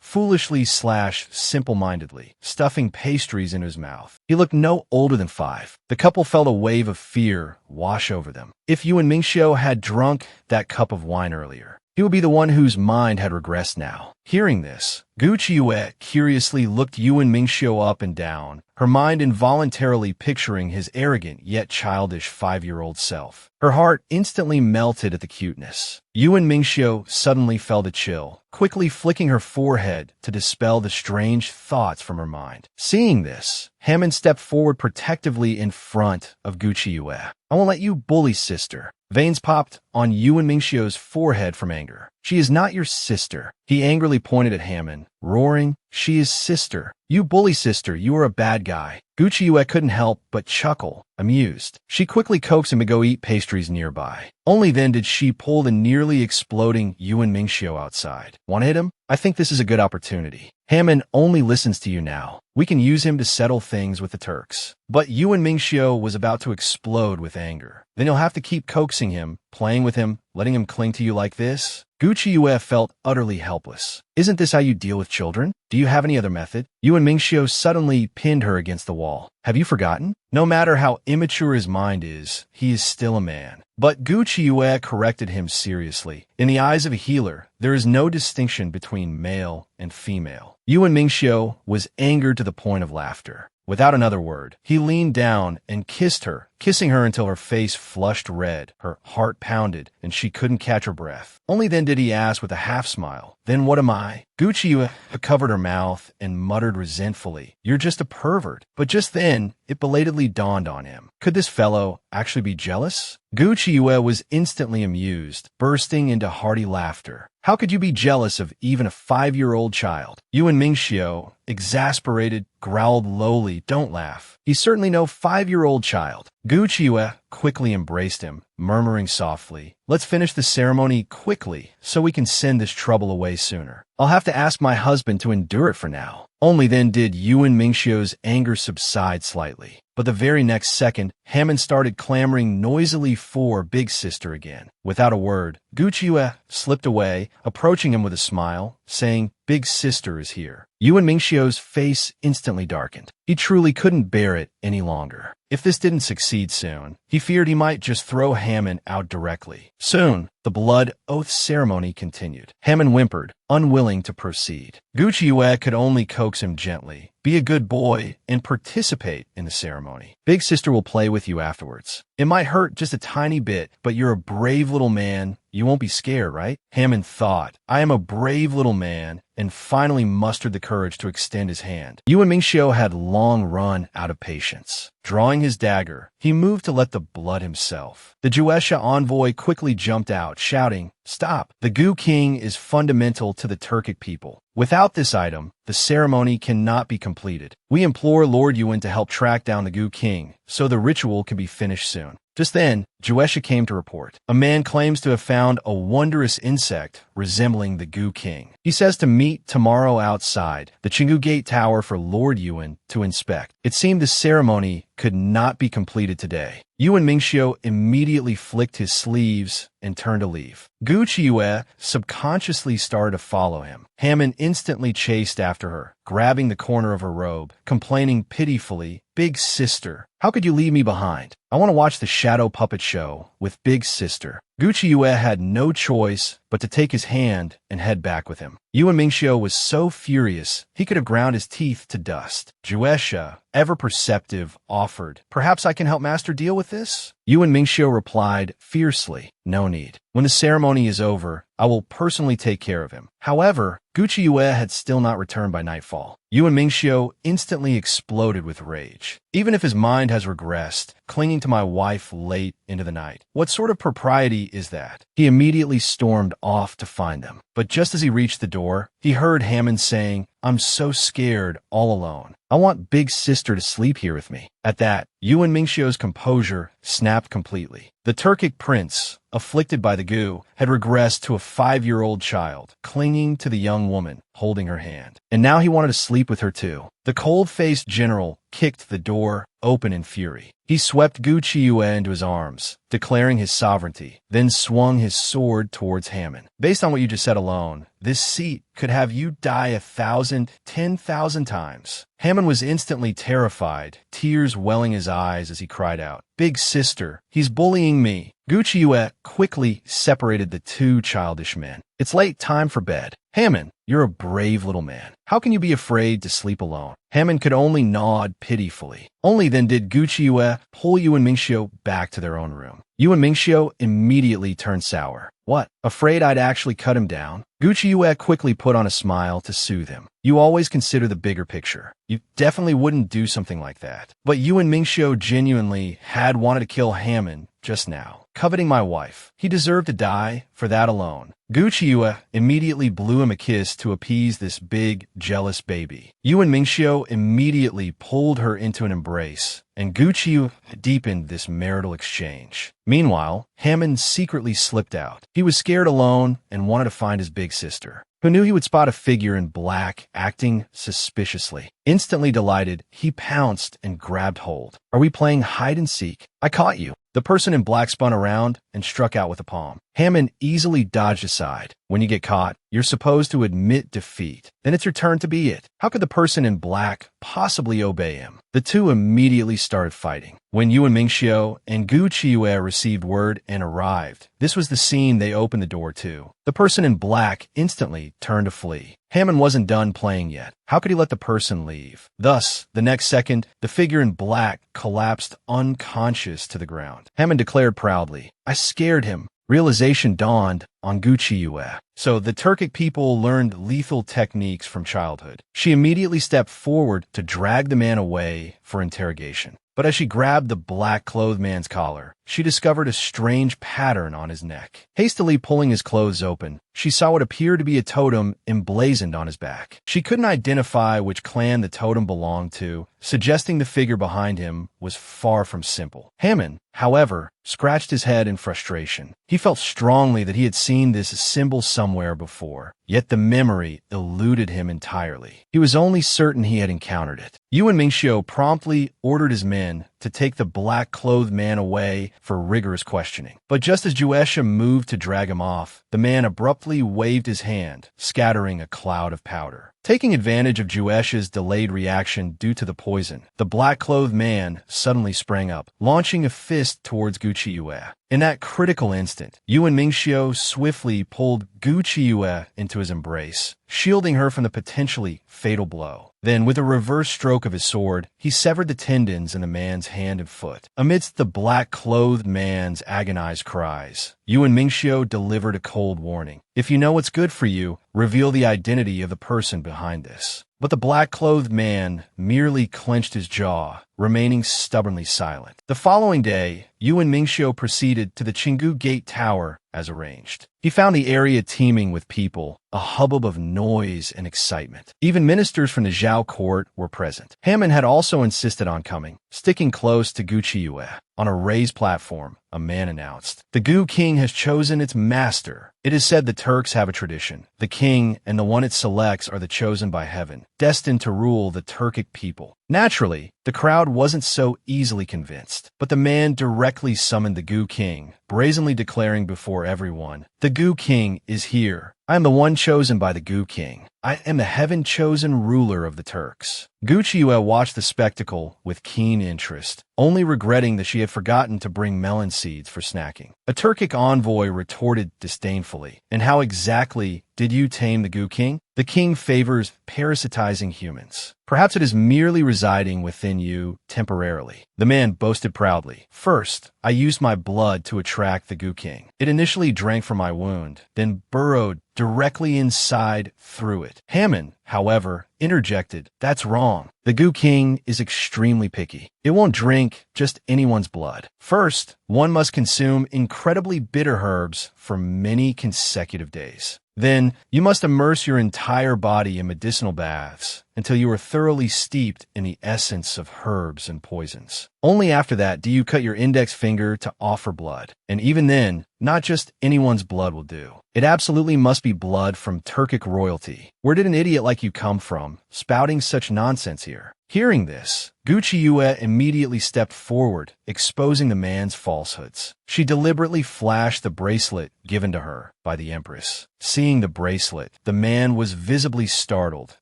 foolishly / simple-mindedly, stuffing pastries into his mouth. He looked no older than 5. The couple felt a wave of fear wash over them. If Yuan Mingxiu had drunk that cup of wine earlier, he would be the one whose mind had regressed now. Hearing this, Gucciue curiously looked Yuan Mingxiu up and down, her mind involuntarily picturing his arrogant yet childish 5-year-old self. Her heart instantly melted at the cuteness. Yuan Mingxiu suddenly felt a chill, quickly flicking her forehead to dispel the strange thoughts from her mind. Seeing this, Haman stepped forward protectively in front of Gucciue. "I won't let you bully sister." Veins popped on Yuan Mingxiu's forehead from anger. "She is not your sister." He angrily pointed at Haman, roaring, "She is sister. You bully sister, you are a bad guy." Gucci Yue couldn't help but chuckle, amused. She quickly coaxed him to go eat pastries nearby. Only then did she pull the nearly exploding Yuan Mingxiu outside. Want to hit him? I think this is a good opportunity. Hammond only listens to you now. We can use him to settle things with the Turks. But Yuan Mingxiu was about to explode with anger. Then you'll have to keep coaxing him, playing with him, letting him cling to you like this? Gucci Yue felt utterly helpless. Isn't this how you deal with children? Do you have any other method? Yuan Mingxiu suddenly pinned her against the wall. Have you forgotten? No matter how immature his mind is, he is still a man. But Gucci Yue corrected him seriously. In the eyes of a healer, there is no distinction between male and female. Yuan Mingxiu was angered to the point of laughter. Without another word, he leaned down and kissed her, kissing her until her face flushed red, her heart pounded, and she couldn't catch her breath. Only then did he ask with a half-smile, "Then what am I?" Gucci Yue covered her mouth and muttered resentfully, "You're just a pervert." But just then, it belatedly dawned on him. Could this fellow actually be jealous? Gucci Yue was instantly amused, bursting into hearty laughter. How could you be jealous of even a 5-year-old child? Yuan Mingxiu, exasperated, growled lowly, "Don't laugh. He's certainly no 5-year-old child." Gucci Yue quickly embraced him, murmuring softly, "Let's finish the ceremony quickly so we can send this trouble away sooner. I'll have to ask my husband to endure it for now." Only then did Yuan Mingxiu's anger subside slightly. But the very next second, Hammond started clamoring noisily for Big Sister again. Without a word, Gucci Yue slipped away, approaching him with a smile, saying, "Big Sister is here." Yuan Mingxiu's face instantly darkened. He truly couldn't bear it any longer. If this didn't succeed soon, he feared he might just throw Hammond out directly. Soon, the blood oath ceremony continued. Hammond whimpered, unwilling to proceed. Gucci Yue could only coax him gently. "Be a good boy and participate in the ceremony. Big Sister will play with you afterwards. It might hurt just a tiny bit, but you're a brave little man. You won't be scared, right?" Hammond thought, "I am a brave little man," and finally mustered the courage to extend his hand. Yuan Mingxiu had long run out of patience. Drawing his dagger, he moved to let the blood himself. The Juesha envoy quickly jumped out, shouting, "Stop! The Gu King is fundamental to the Turkic people. Without this item, the ceremony cannot be completed. We implore Lord Yuan to help track down the Gu King, so the ritual can be finished soon." Just then, Juesha came to report. A man claims to have found a wondrous insect resembling the Gu King. He says to meet tomorrow outside the Chingu Gate Tower for Lord Yuan to inspect. It seemed the ceremony could not be completed today. Yuan Mingxiu immediately flicked his sleeves and turned to leave. Gucci Yue subconsciously started to follow him. Hammond instantly chased after her, grabbing the corner of her robe, complaining pitifully, "Big Sister, how could you leave me behind? I want to watch the shadow puppet show with Big Sister." Gucci Yue had no choice but to take his hand and head back with him. Yuan Mingxiu was so furious he could have ground his teeth to dust. Juesha, ever perceptive, offered, "Perhaps I can help Master deal with this?" Yuan Mingxiu replied fiercely, "No need. When the ceremony is over, I will personally take care of him." However, Gucci Yue had still not returned by nightfall. Yuan Mingxiu instantly exploded with rage. "Even if his mind has regressed, clinging to my wife late into the night, what sort of propriety is that?" He immediately stormed off to find them. But just as he reached the door, he heard Hammond saying, "I'm so scared all alone. I want Big Sister to sleep here with me." At that, Yuan Mingxiu's composure snapped completely. The Turkic prince, afflicted by the Gu, had regressed to a 5-year-old child, clinging to the young woman, holding her hand. And now he wanted to sleep with her too. The cold-faced general kicked the door open in fury. He swept Gucci Yue into his arms, declaring his sovereignty, then swung his sword towards Hammond. "Based on what you just said alone, this seat could have you die 1,000, 10,000 times." Hammond was instantly terrified, tears welling his eyes as he cried out, "Big Sister, he's bullying me." Gucci Yue quickly separated the two childish men. "It's late, time for bed." "Hammond, you're a brave little man. How can you be afraid to sleep alone?" Hammond could only nod pitifully. Only then did Gucci Yue pull Yuan Mingxiu back to their own room. Yuan Mingxiu immediately turned sour. "What? Afraid I'd actually cut him down?" Gucci Yue quickly put on a smile to soothe him. You always consider the bigger picture. You definitely wouldn't do something like that. But you and Mingxiu genuinely had wanted to kill Hammond just now, coveting my wife. He deserved to die for that alone. Gucci Yue immediately blew him a kiss to appease this big, jealous baby. You and Mingxiu immediately pulled her into an embrace, and Gucci Yue deepened this marital exchange. Meanwhile, Hammond secretly slipped out. He was scared alone and wanted to find his big sister, who knew he would spot a figure in black acting suspiciously. Instantly delighted, he pounced and grabbed hold. "Are we playing hide and seek? I caught you." The person in black spun around and struck out with a palm. Hammond easily dodged aside. When you get caught, you're supposed to admit defeat. Then it's your turn to be it. How could the person in black possibly obey him? The two immediately started fighting. When Yu and Mingxiu and Gucci Yue received word and arrived, this was the scene they opened the door to. The person in black instantly turned to flee. Hammond wasn't done playing yet. How could he let the person leave? Thus, the next second, the figure in black collapsed unconscious to the ground. Hammond declared proudly, "I scared him." Realization dawned on Gucci Yue. So the Turkic people learned lethal techniques from childhood. She immediately stepped forward to drag the man away for interrogation. But as she grabbed the black-clothed man's collar, she discovered a strange pattern on his neck. Hastily pulling his clothes open, she saw what appeared to be a totem emblazoned on his back. She couldn't identify which clan the totem belonged to, suggesting the figure behind him was far from simple. Hammond, however, scratched his head in frustration. He felt strongly that he had seen this symbol somewhere before, yet the memory eluded him entirely. He was only certain he had encountered it. Yu and Mingxiu promptly ordered his men to take the black-clothed man away for rigorous questioning. But just as Juesha moved to drag him off, the man abruptly waved his hand, scattering a cloud of powder. Taking advantage of Juesha's delayed reaction due to the poison, the black-clothed man suddenly sprang up, launching a fist towards Gucci Yue. In that critical instant, Yu and Mingxiu swiftly pulled Gucci Yue into his embrace, shielding her from the potentially fatal blow. Then, with a reverse stroke of his sword, he severed the tendons in the man's hand and foot. Amidst the black-clothed man's agonized cries, Yu and Mingxiu delivered a cold warning. "If you know what's good for you, reveal the identity of the person behind this." But the black-clothed man merely clenched his jaw, remaining stubbornly silent. The following day, Yu and Mingxiu proceeded to the Qinggu Gate Tower as arranged. He found the area teeming with people, a hubbub of noise and excitement. Even ministers from the Zhao court were present. Hammond had also insisted on coming, sticking close to Gucci Yue. On a raised platform, a man announced, "The Gu King has chosen its master." It is said the Turks have a tradition. The king and the one it selects are the chosen by heaven, destined to rule the Turkic people. Naturally, the crowd wasn't so easily convinced, but the man directly summoned the Gu King, brazenly declaring before everyone, "The Gu King is here. I am the one chosen by the Gu King. I am the heaven-chosen ruler of the Turks." Gucci Yue watched the spectacle with keen interest, only regretting that she had forgotten to bring melon seeds for snacking. A Turkic envoy retorted disdainfully, "And how exactly did you tame the Gu King? The king favors parasitizing humans. Perhaps it is merely residing within you temporarily." The man boasted proudly, "First, I used my blood to attract the Gu King. It initially drank from my wound, then burrowed directly inside through it." Hammond, however, interjected, "That's wrong. The Gu King is extremely picky. It won't drink just anyone's blood. First, one must consume incredibly bitter herbs for many consecutive days. Then, you must immerse your entire body in medicinal baths until you are thoroughly steeped in the essence of herbs and poisons. Only after that do you cut your index finger to offer blood. And even then, not just anyone's blood will do. It absolutely must be blood from Turkic royalty. Where did an idiot like you come from, spouting such nonsense here?" Hearing this, Gucci Yue immediately stepped forward, exposing the man's falsehoods. She deliberately flashed the bracelet given to her by the Empress. Seeing the bracelet, the man was visibly startled,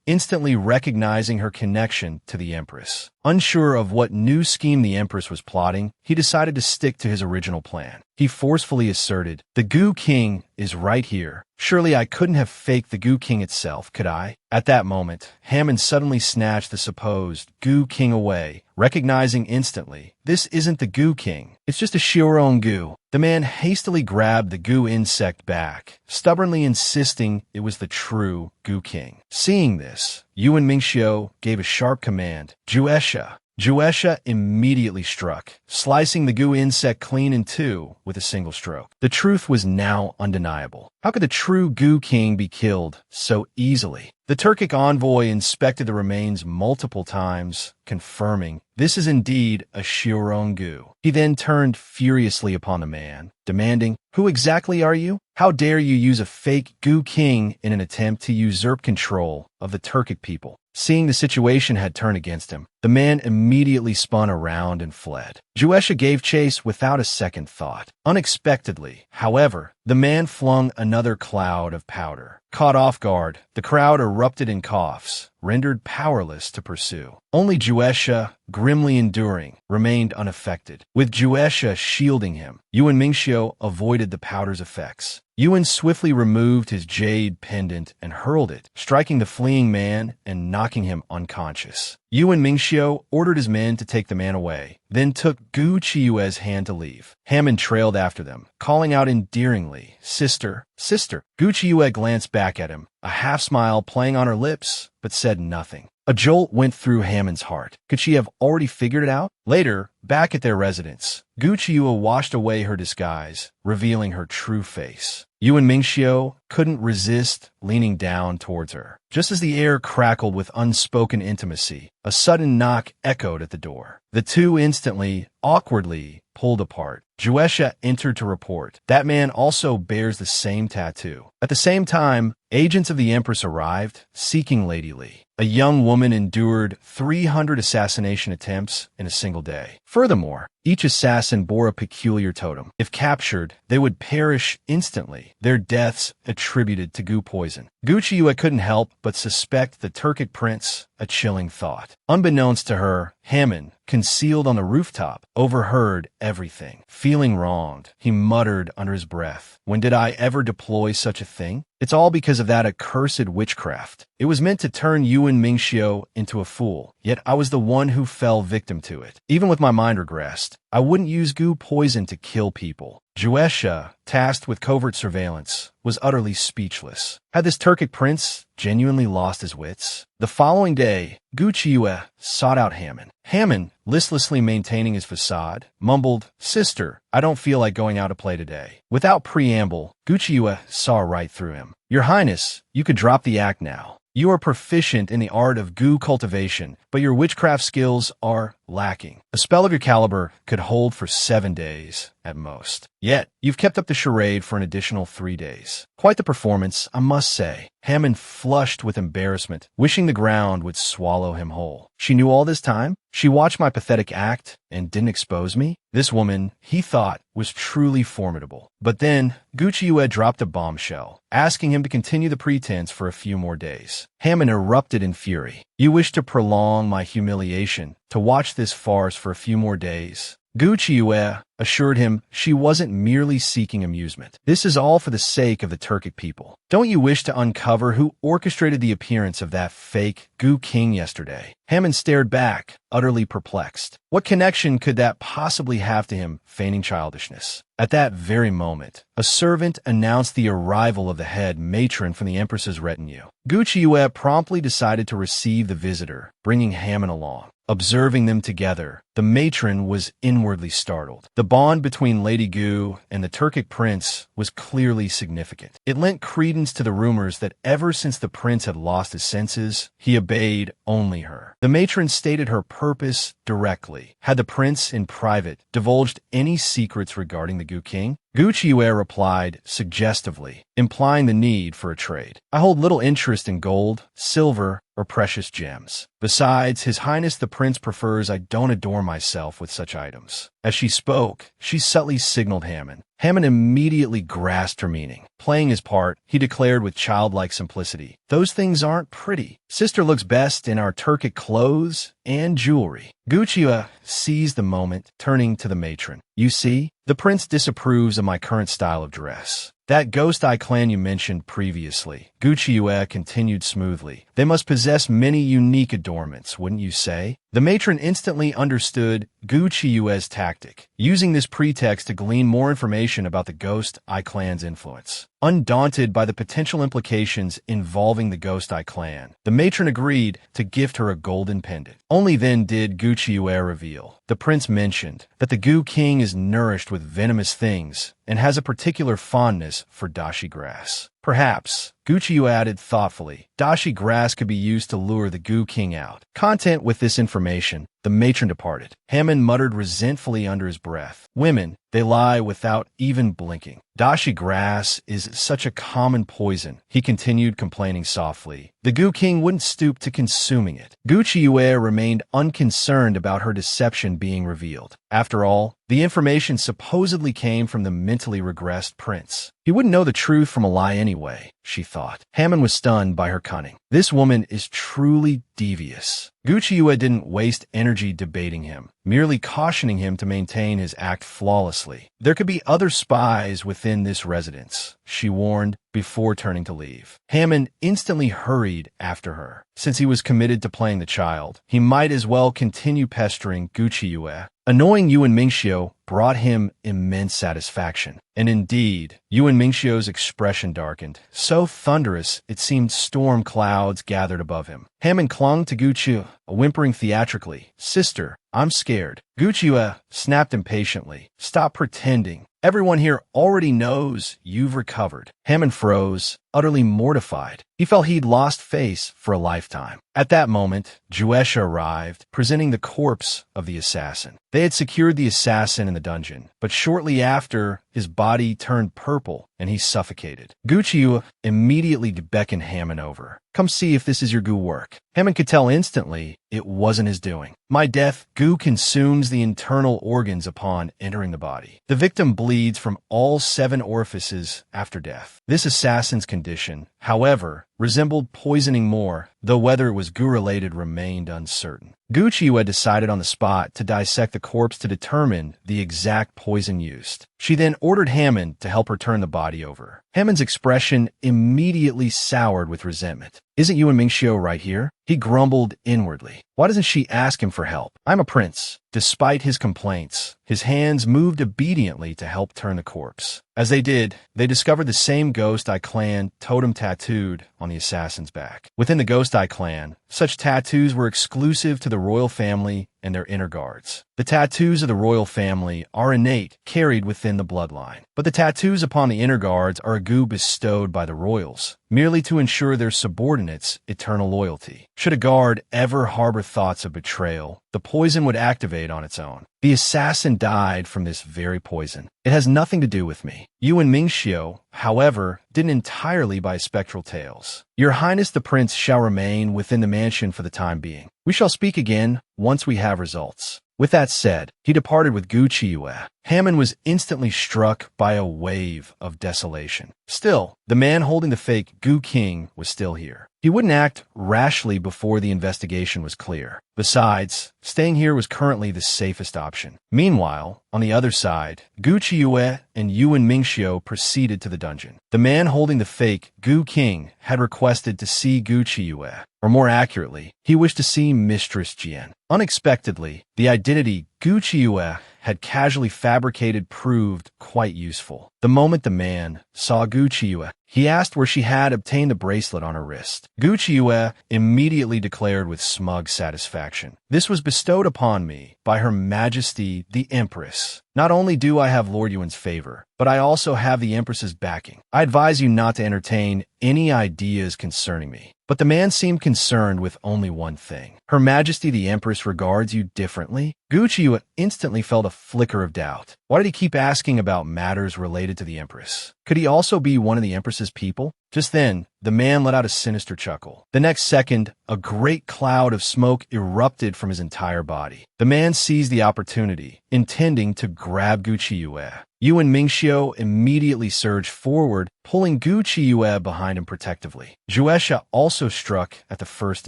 instantly recognizing her connection to the Empress. Unsure of what new scheme the Empress was plotting, he decided to stick to his original plan. He forcefully asserted, "The Goo King is right here. Surely I couldn't have faked the Goo King itself, could I?" At that moment, Hammond suddenly snatched the supposed Goo King away, recognizing instantly, "This isn't the Goo King. It's just a Shiorong Goo." The man hastily grabbed the Goo insect back, stubbornly insisting it was the true Goo King. Seeing this, Yuan Mingxiu gave a sharp command, "Juesha." Juesha immediately struck, slicing the Goo insect clean in two with a single stroke. The truth was now undeniable. How could the true Goo King be killed so easily? The Turkic envoy inspected the remains multiple times, confirming this is indeed a Shiorong Goo. He then turned furiously upon the man, demanding, "Who exactly are you? How dare you use a fake Goo King in an attempt to usurp control of the Turkic people?" Seeing the situation had turned against him, the man immediately spun around and fled. Juesha gave chase without a second thought. Unexpectedly, however, the man flung another cloud of powder. Caught off guard, the crowd erupted in coughs, rendered powerless to pursue. Only Juesha, grimly enduring, remained unaffected. With Juesha shielding him, Yuan Mingxiu avoided the powder's effects. Yuan swiftly removed his jade pendant and hurled it, striking the fleeing man and knocking him unconscious. Yuan Mingxiu ordered his men to take the man away, then took Gu Chiyue's hand to leave. Hammond trailed after them, calling out endearingly, "Sister, sister." Gu Chiyue glanced back at him, a half-smile playing on her lips, but said nothing. A jolt went through Hammond's heart. Could she have already figured it out? Later, back at their residence, Gu Chiyue washed away her disguise, revealing her true face. Yuan Mingxiu couldn't resist leaning down towards her. Just as the air crackled with unspoken intimacy, a sudden knock echoed at the door. The two instantly, awkwardly, pulled apart. Juesha entered to report. That man also bears the same tattoo. At the same time, agents of the Empress arrived, seeking Lady Li. A young woman endured 300 assassination attempts in a single day. Furthermore, each assassin bore a peculiar totem. If captured, they would perish instantly, their deaths attributed to goo poison. Gu Chiyue couldn't help but suspect the Turkic prince, a chilling thought. Unbeknownst to her, Hammond, concealed on the rooftop, overheard everything. Feeling wronged, he muttered under his breath, "When did I ever deploy such a thing? It's all because of that accursed witchcraft. It was meant to turn Yuan Mingxiu into a fool, yet I was the one who fell victim to it. Even with my mind regressed, I wouldn't use goo poison to kill people." Juesha, tasked with covert surveillance, was utterly speechless. Had this Turkic prince genuinely lost his wits? The following day, Gu Chiyue sought out Hammond. Hammond, listlessly maintaining his facade, mumbled, "Sister, I don't feel like going out to play today." Without preamble, Gu Chiyue saw right through him. "Your Highness, you could drop the act now. You are proficient in the art of goo cultivation, but your witchcraft skills are lacking. A spell of your caliber could hold for 7 days, at most. Yet, you've kept up the charade for an additional 3 days. Quite the performance, I must say." Hammond flushed with embarrassment, wishing the ground would swallow him whole. She knew all this time? She watched my pathetic act and didn't expose me? This woman, he thought, was truly formidable. But then, Gu Chiyue dropped a bombshell, asking him to continue the pretense for a few more days. Hammond erupted in fury. "You wish to prolong my humiliation, to watch this farce for a few more days?" Gu Chiyue assured him she wasn't merely seeking amusement. "This is all for the sake of the Turkic people. Don't you wish to uncover who orchestrated the appearance of that fake Goo King yesterday?" Hammond stared back, utterly perplexed. What connection could that possibly have to him, feigning childishness? At that very moment, a servant announced the arrival of the head matron from the Empress's retinue. Gu Chiyue promptly decided to receive the visitor, bringing Hammond along. Observing them together, the matron was inwardly startled. The bond between Lady Gu and the Turkic prince was clearly significant. It lent credence to the rumors that ever since the prince had lost his senses, he obeyed only her. The matron stated her purpose directly. Had the prince, in private, divulged any secrets regarding the Gu King? Gu Chiyue replied suggestively, implying the need for a trade. "I hold little interest in gold, silver, or precious gems. Besides, His Highness the Prince prefers I don't adorn myself with such items. As she spoke, she subtly signaled Hammond. Hammond immediately grasped her meaning. Playing his part, he declared with childlike simplicity, "Those things aren't pretty. Sister looks best in our Turkic clothes and jewelry." Gucci seized the moment, turning to the matron. "You see, the prince disapproves of my current style of dress. That ghost eye clan you mentioned previously," Gucci continued smoothly. "They must possess many unique adornments, wouldn't you say?" The matron instantly understood Gucci's tactic, using this pretext to glean more information about the Ghost Eye Clan's influence. Undaunted by the potential implications involving the Ghost Eye Clan, the matron agreed to gift her a golden pendant. Only then did Gucci reveal. The prince mentioned that the Goo King is nourished with venomous things and has a particular fondness for dashi grass. Perhaps, Gucci added thoughtfully, dashi grass could be used to lure the Goo King out. Content with this information, the matron departed. Hammond muttered resentfully under his breath. "Women, they lie without even blinking. Dashi grass is such a common poison," he continued, complaining softly. "The Goo King wouldn't stoop to consuming it." Gucci remained unconcerned about her deception being revealed. After all, the information supposedly came from the mentally regressed prince. He wouldn't know the truth from a lie anyway, she thought. Hammond was stunned by her cunning. This woman is truly devious. Gucci didn't waste energy debating him, merely cautioning him to maintain his act flawlessly. "There could be other spies within this residence," she warned before turning to leave. Hammond instantly hurried after her. Since he was committed to playing the child, he might as well continue pestering Gucci. Annoying Yuan Mingxiu brought him immense satisfaction. And indeed, Yuan Mingxiu's expression darkened, so thunderous it seemed storm clouds gathered above him. Hammond clung to Gucci, whimpering theatrically, "Sister, I'm scared." Gucci snapped impatiently, "Stop pretending. Everyone here already knows you've recovered." Hammond froze, utterly mortified. He felt he'd lost face for a lifetime. At that moment, Juesha arrived, presenting the corpse of the assassin. They had secured the assassin in the dungeon, but shortly after, his body turned purple and he suffocated. Gucci immediately beckoned Hammond over. "Come see if this is your goo work." Hammond could tell instantly it wasn't his doing. "My death, goo consumes the internal organs upon entering the body. The victim bleeds from all 7 orifices after death." This assassin's condition, however, resembled poisoning more, though whether it was goo-related remained uncertain. Gucci had decided on the spot to dissect the corpse to determine the exact poison used. She then ordered Hammond to help her turn the body over. Hammond's expression immediately soured with resentment. "Isn't Yuan Mingxiu right here?" He grumbled inwardly. "Why doesn't she ask him for help? I'm a prince." Despite his complaints, his hands moved obediently to help turn the corpse. As they did, they discovered the same Ghost Eye Clan totem tattooed on the assassin's back. Within the Ghost Eye Clan, such tattoos were exclusive to the royal family and their inner guards. The tattoos of the royal family are innate, carried within the bloodline. But the tattoos upon the inner guards are a goo bestowed by the royals, merely to ensure their subordinates' eternal loyalty. Should a guard ever harbor thoughts of betrayal, the poison would activate on its own. The assassin died from this very poison. It has nothing to do with me. Yuan Mingxiu, however, didn't entirely by spectral tales. Your Highness the Prince shall remain within the mansion for the time being. We shall speak again once we have results. With that said, he departed with Gucci. Hammond was instantly struck by a wave of desolation. Still, the man holding the fake Goo King was still here. He wouldn't act rashly before the investigation was clear. Besides, staying here was currently the safest option. Meanwhile, on the other side, Gucci and Yuan Mingxiu proceeded to the dungeon. The man holding the fake Goo King had requested to see Gucci, or more accurately, he wished to see Mistress Jian. Unexpectedly, the identity Gucci had casually fabricated proved quite useful. The moment the man saw Gucci, he asked where she had obtained the bracelet on her wrist. Gucci immediately declared with smug satisfaction, "This was bestowed upon me by Her Majesty the Empress. Not only do I have Lord Yuan's favor, but I also have the Empress's backing. I advise you not to entertain any ideas concerning me." But the man seemed concerned with only one thing. "Her Majesty the Empress regards you differently?" Gucci instantly felt a flicker of doubt. Why did he keep asking about matters related to the Empress? Could he also be one of the Empress's people? Just then, the man let out a sinister chuckle. The next second, a great cloud of smoke erupted from his entire body. The man seized the opportunity, intending to grab Gu Qiuyue. Yu and Mingxiu immediately surged forward, pulling Gu Qiuyue behind him protectively. Zhuesha also struck at the first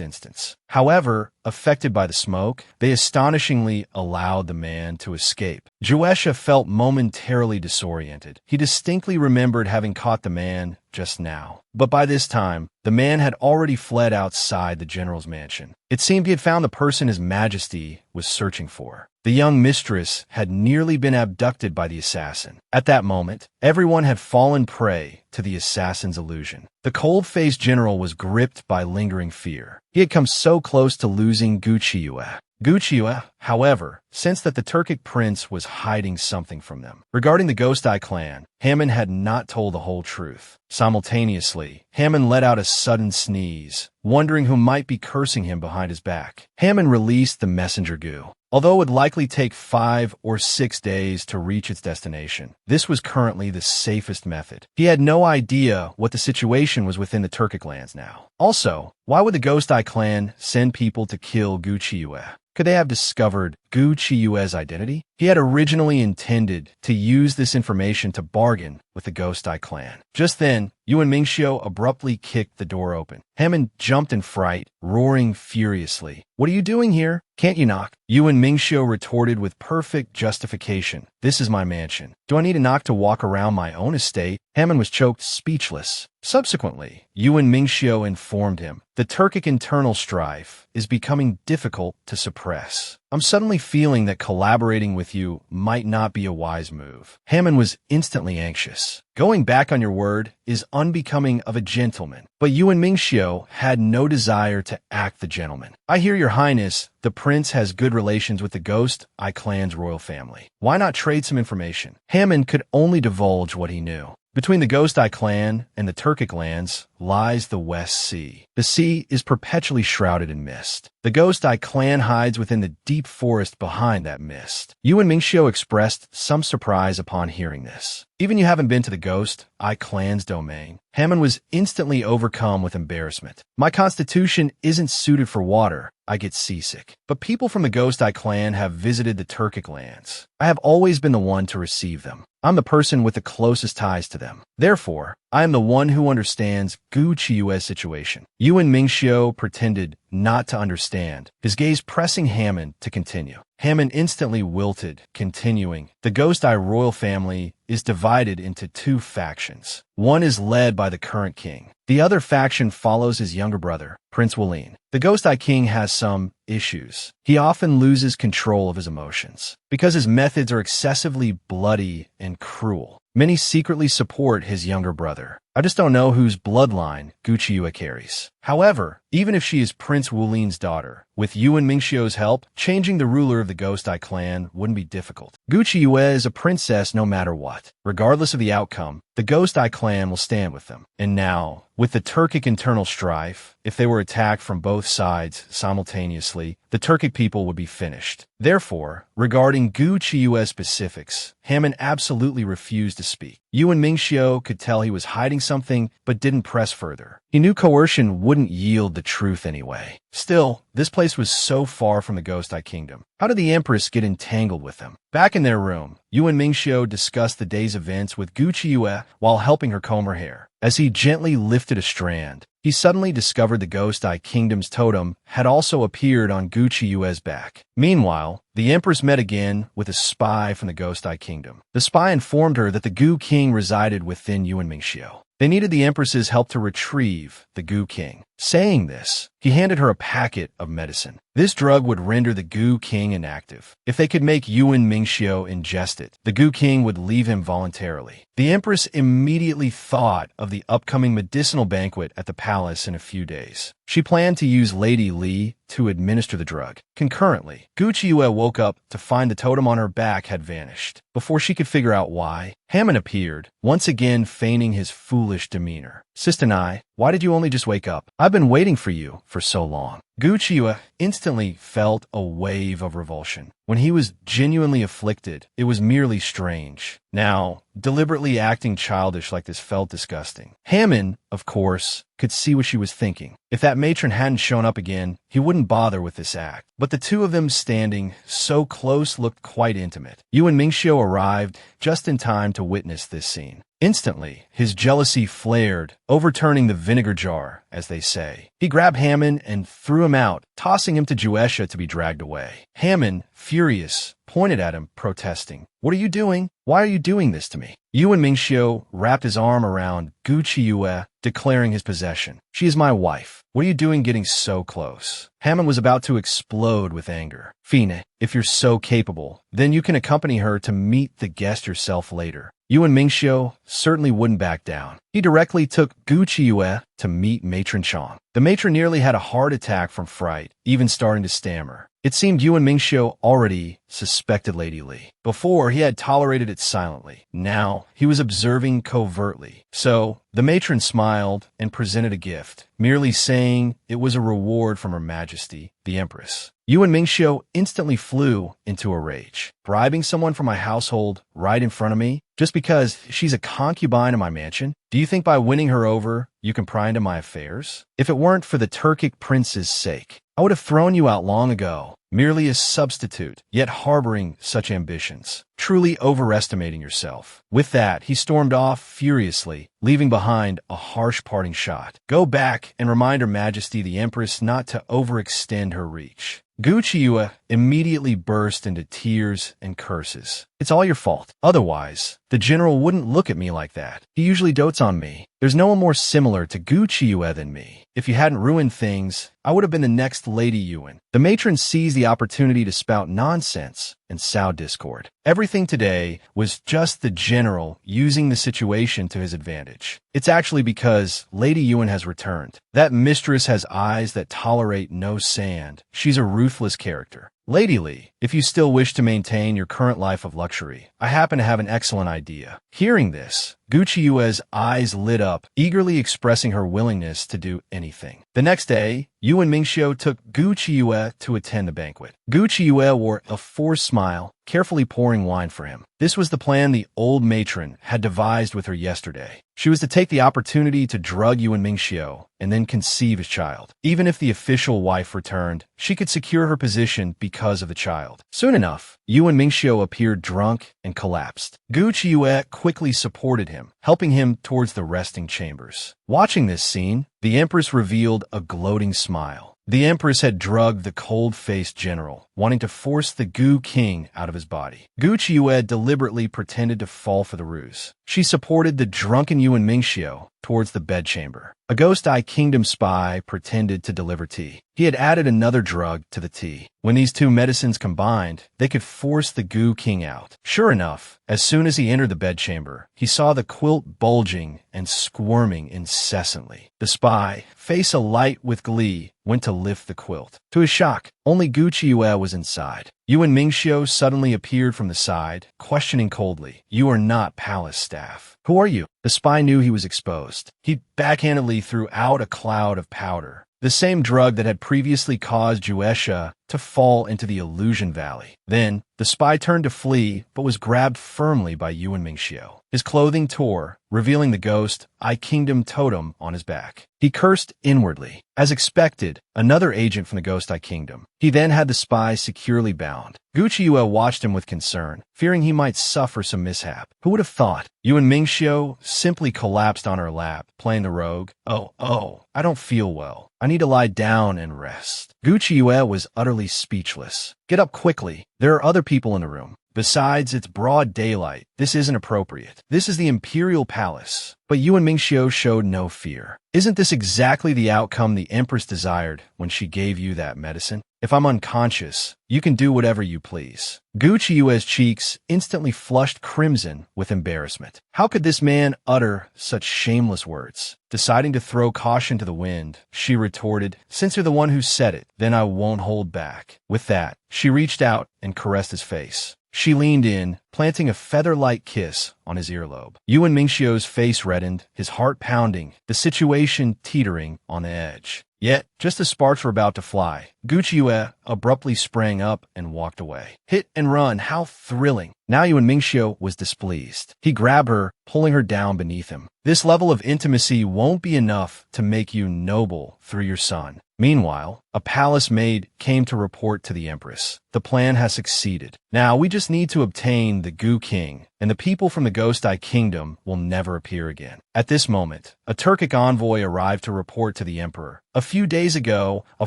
instance. However, affected by the smoke, they astonishingly allowed the man to escape. Zhuesha felt momentarily disoriented. He distinctly remembered having caught the man just now. But by this time, the man had already fled outside the general's mansion. It seemed he had found the person His Majesty was searching for. The young mistress had nearly been abducted by the assassin. At that moment, everyone had fallen prey to the assassin's illusion. The cold-faced general was gripped by lingering fear. He had come so close to losing Gu Qiuyue. Gu Qiuyue, however, sensed that the Turkic prince was hiding something from them. Regarding the Ghost Eye clan, Hammond had not told the whole truth. Simultaneously, Hammond let out a sudden sneeze, wondering who might be cursing him behind his back. Hammond released the messenger Gu. Although it would likely take 5 or 6 days to reach its destination, this was currently the safest method. He had no idea what the situation was within the Turkic lands now. Also, why would the Ghost Eye clan send people to kill Gu Qiuyue? Could they have discovered Gu Qiuyue's identity? He had originally intended to use this information to bargain with the Ghost Eye clan. Just then, Yu and Mingxiu abruptly kicked the door open. Hammond jumped in fright, roaring furiously. "What are you doing here? Can't you knock?" Yu and Mingxiu retorted with perfect justification. "This is my mansion. Do I need a knock to walk around my own estate?" Hammond was choked speechless. Subsequently, Yu and Mingxiu informed him, "The Turkic internal strife is becoming difficult to suppress. I'm suddenly feeling that collaborating with you might not be a wise move." Hammond was instantly anxious. Going back on your word is unbecoming of a gentleman. But Yu and Mingxiu had no desire to act the gentleman. "I hear, Your Highness, the prince has good relations with the Ghost Eye clan's royal family. Why not trade some information?" Hammond could only divulge what he knew. Between the Ghost Eye clan and the Turkic lands lies the West Sea. The sea is perpetually shrouded in mist. The Ghost Eye clan hides within the deep forest behind that mist. Yu and Mingxiu expressed some surprise upon hearing this. "Even you haven't been to the Ghost Eye clan's domain?" Hammond was instantly overcome with embarrassment. "My constitution isn't suited for water. I get seasick. But people from the Ghost Eye clan have visited the Turkic lands. I have always been the one to receive them. I'm the person with the closest ties to them. Therefore, I am the one who understands Gu Qiuyue's situation." Yu and Mingxiu pretended not to understand, his gaze pressing Hammond to continue. Hammond instantly wilted, continuing, "The Ghost Eye royal family is divided into 2 factions. One is led by the current king. The other faction follows his younger brother, Prince Wulin. The Ghost Eye king has some issues. He often loses control of his emotions because his methods are excessively bloody and cruel. Many secretly support his younger brother. I just don't know whose bloodline Gu Qiuyue carries. However, even if she is Prince Wulin's daughter, with Yu and Mingxiu's help, changing the ruler of the Ghost Eye clan wouldn't be difficult. Gu Qiuyue is a princess no matter what. Regardless of the outcome, the Ghost Eye clan will stand with them. And now, with the Turkic internal strife, if they were attacked from both sides simultaneously, the Turkic people would be finished. Therefore, regarding Gu Qiuyue's specifics, Hammond absolutely refused to speak. Yu and Mingxiu could tell he was hiding something, but didn't press further. He knew coercion wouldn't yield the truth anyway. Still, this place was so far from the Ghost Eye Kingdom. How did the Empress get entangled with them? Back in their room, Yu and Mingxiu discussed the day's events with Gu Qiuyue while helping her comb her hair. As he gently lifted a strand, he suddenly discovered the Ghost Eye Kingdom's totem had also appeared on Gu Qiuyue's back. Meanwhile, the Empress met again with a spy from the Ghost Eye Kingdom. The spy informed her that the Gu King resided within Yu and Mingxiu. They needed the Empress's help to retrieve the Gu King. Saying this, he handed her a packet of medicine. This drug would render the Gu King inactive. If they could make Yu and Mingxiu ingest it, the Gu King would leave him voluntarily. The Empress immediately thought of the upcoming medicinal banquet at the palace in a few days. She planned to use Lady Li to administer the drug. Concurrently, Gu Qiuyue woke up to find the totem on her back had vanished. Before she could figure out why, Hammond appeared, once again feigning his foolish demeanor. "Sistanai, why did you only just wake up? I've been waiting for you for so long." Gu Qiyu instantly felt a wave of revulsion. When he was genuinely afflicted, it was merely strange. Now, deliberately acting childish like this felt disgusting. Hammond, of course, could see what she was thinking. If that matron hadn't shown up again, he wouldn't bother with this act. But the two of them standing so close looked quite intimate. Yu and Mingxiu arrived just in time to witness this scene. Instantly, his jealousy flared, overturning the vinegar jar, as they say. He grabbed Hammond and threw him out, tossing him to Juesha to be dragged away. Hammond, furious, pointed at him, protesting. "What are you doing? Why are you doing this to me?" Yu and Mingxiu wrapped his arm around Gu Qiyu, declaring his possession. "She is my wife. What are you doing getting so close?" Hammond was about to explode with anger. "Fine, if you're so capable, then you can accompany her to meet the guest yourself later." Yu and Mingxiu certainly wouldn't back down. He directly took Gu Qiyu to meet Matron Chong. The matron nearly had a heart attack from fright, even starting to stammer. It seemed Yu and Mingxiu already suspected Lady Li. Before, he had tolerated it silently. Now, he was observing covertly. So, the matron smiled and presented a gift, merely saying it was a reward from Her Majesty, the Empress. Yu and Mingxiu instantly flew into a rage. Bribing someone from my household right in front of me, just because she's a concubine in my mansion? Do you think by winning her over, you can pry into my affairs? If it weren't for the Turkic prince's sake, I would have thrown you out long ago, merely a substitute, yet harboring such ambitions. Truly overestimating yourself. With that, he stormed off furiously, leaving behind a harsh parting shot. Go back and remind Her Majesty the Empress not to overextend her reach. Gu Qiyu immediately burst into tears and curses. It's all your fault. Otherwise, the general wouldn't look at me like that. He usually dotes on me. There's no one more similar to Gu Qiyu than me. If you hadn't ruined things, I would have been the next Lady Yuan. The matron seized the opportunity to spout nonsense and sow discord. Everything today was just the general using the situation to his advantage. It's actually because Lady Yuan has returned. That mistress has eyes that tolerate no sand. She's a ruthless character. Lady Li, if you still wish to maintain your current life of luxury, I happen to have an excellent idea. Hearing this, Gu Qiyue's eyes lit up, eagerly expressing her willingness to do anything. The next day, Yu and Mingxiu took Gu Qiyu to attend the banquet. Gu Qiyu wore a forced smile, carefully pouring wine for him. This was the plan the old matron had devised with her yesterday. She was to take the opportunity to drug Yu and Mingxiu and then conceive his child. Even if the official wife returned, she could secure her position because of the child. Soon enough, Yu and Mingxiu appeared drunk and collapsed. Gu Qiyu quickly supported him, helping him towards the resting chambers. Watching this scene, the Empress revealed a gloating smile. The Empress had drugged the cold-faced general, wanting to force the Gu King out of his body. Gu Qiyu deliberately pretended to fall for the ruse. She supported the drunken Yu and Mingxiu towards the bedchamber. A Ghost Eye Kingdom spy pretended to deliver tea. He had added another drug to the tea. When these two medicines combined, they could force the Gu King out. Sure enough, as soon as he entered the bedchamber, he saw the quilt bulging and squirming incessantly. The spy, face alight with glee, went to lift the quilt. To his shock, only Gu Qiyu was inside. Yu and Mingxiu suddenly appeared from the side, questioning coldly, "You are not palace staff. Who are you?" The spy knew he was exposed. He backhandedly threw out a cloud of powder, the same drug that had previously caused Juesha to fall into the illusion valley. Then, the spy turned to flee, but was grabbed firmly by Yu and Mingxiu. His clothing tore, revealing the Ghost Eye Kingdom totem on his back. He cursed inwardly. As expected, another agent from the Ghost Eye Kingdom. He then had the spy securely bound. Gu Qiyu watched him with concern, fearing he might suffer some mishap. Who would have thought? Yu and Mingxiu simply collapsed on her lap, playing the rogue. Oh, I don't feel well. I need to lie down and rest. Gu Qiyu was utterly speechless. Get up quickly. There are other people in the room. Besides, it's broad daylight. This isn't appropriate. This is the Imperial Palace. But Yu and Mingxiu showed no fear. Isn't this exactly the outcome the Empress desired when she gave you that medicine? If I'm unconscious, you can do whatever you please. Gu Qiyue's cheeks instantly flushed crimson with embarrassment. How could this man utter such shameless words? Deciding to throw caution to the wind, she retorted, "Since you're the one who said it, then I won't hold back." With that, she reached out and caressed his face. She leaned in, planting a feather-like kiss on his earlobe. Yu and Mingxiu's face reddened, his heart pounding, the situation teetering on the edge. Yet, just as sparks were about to fly, Guqiue abruptly sprang up and walked away. Hit and run, how thrilling! Now Yuan Mingxiu was displeased. He grabbed her, pulling her down beneath him. This level of intimacy won't be enough to make you noble through your son. Meanwhile, a palace maid came to report to the empress. The plan has succeeded. Now we just need to obtain the Gu King, and the people from the Ghost Eye Kingdom will never appear again. At this moment, a Turkic envoy arrived to report to the emperor. A few days ago, a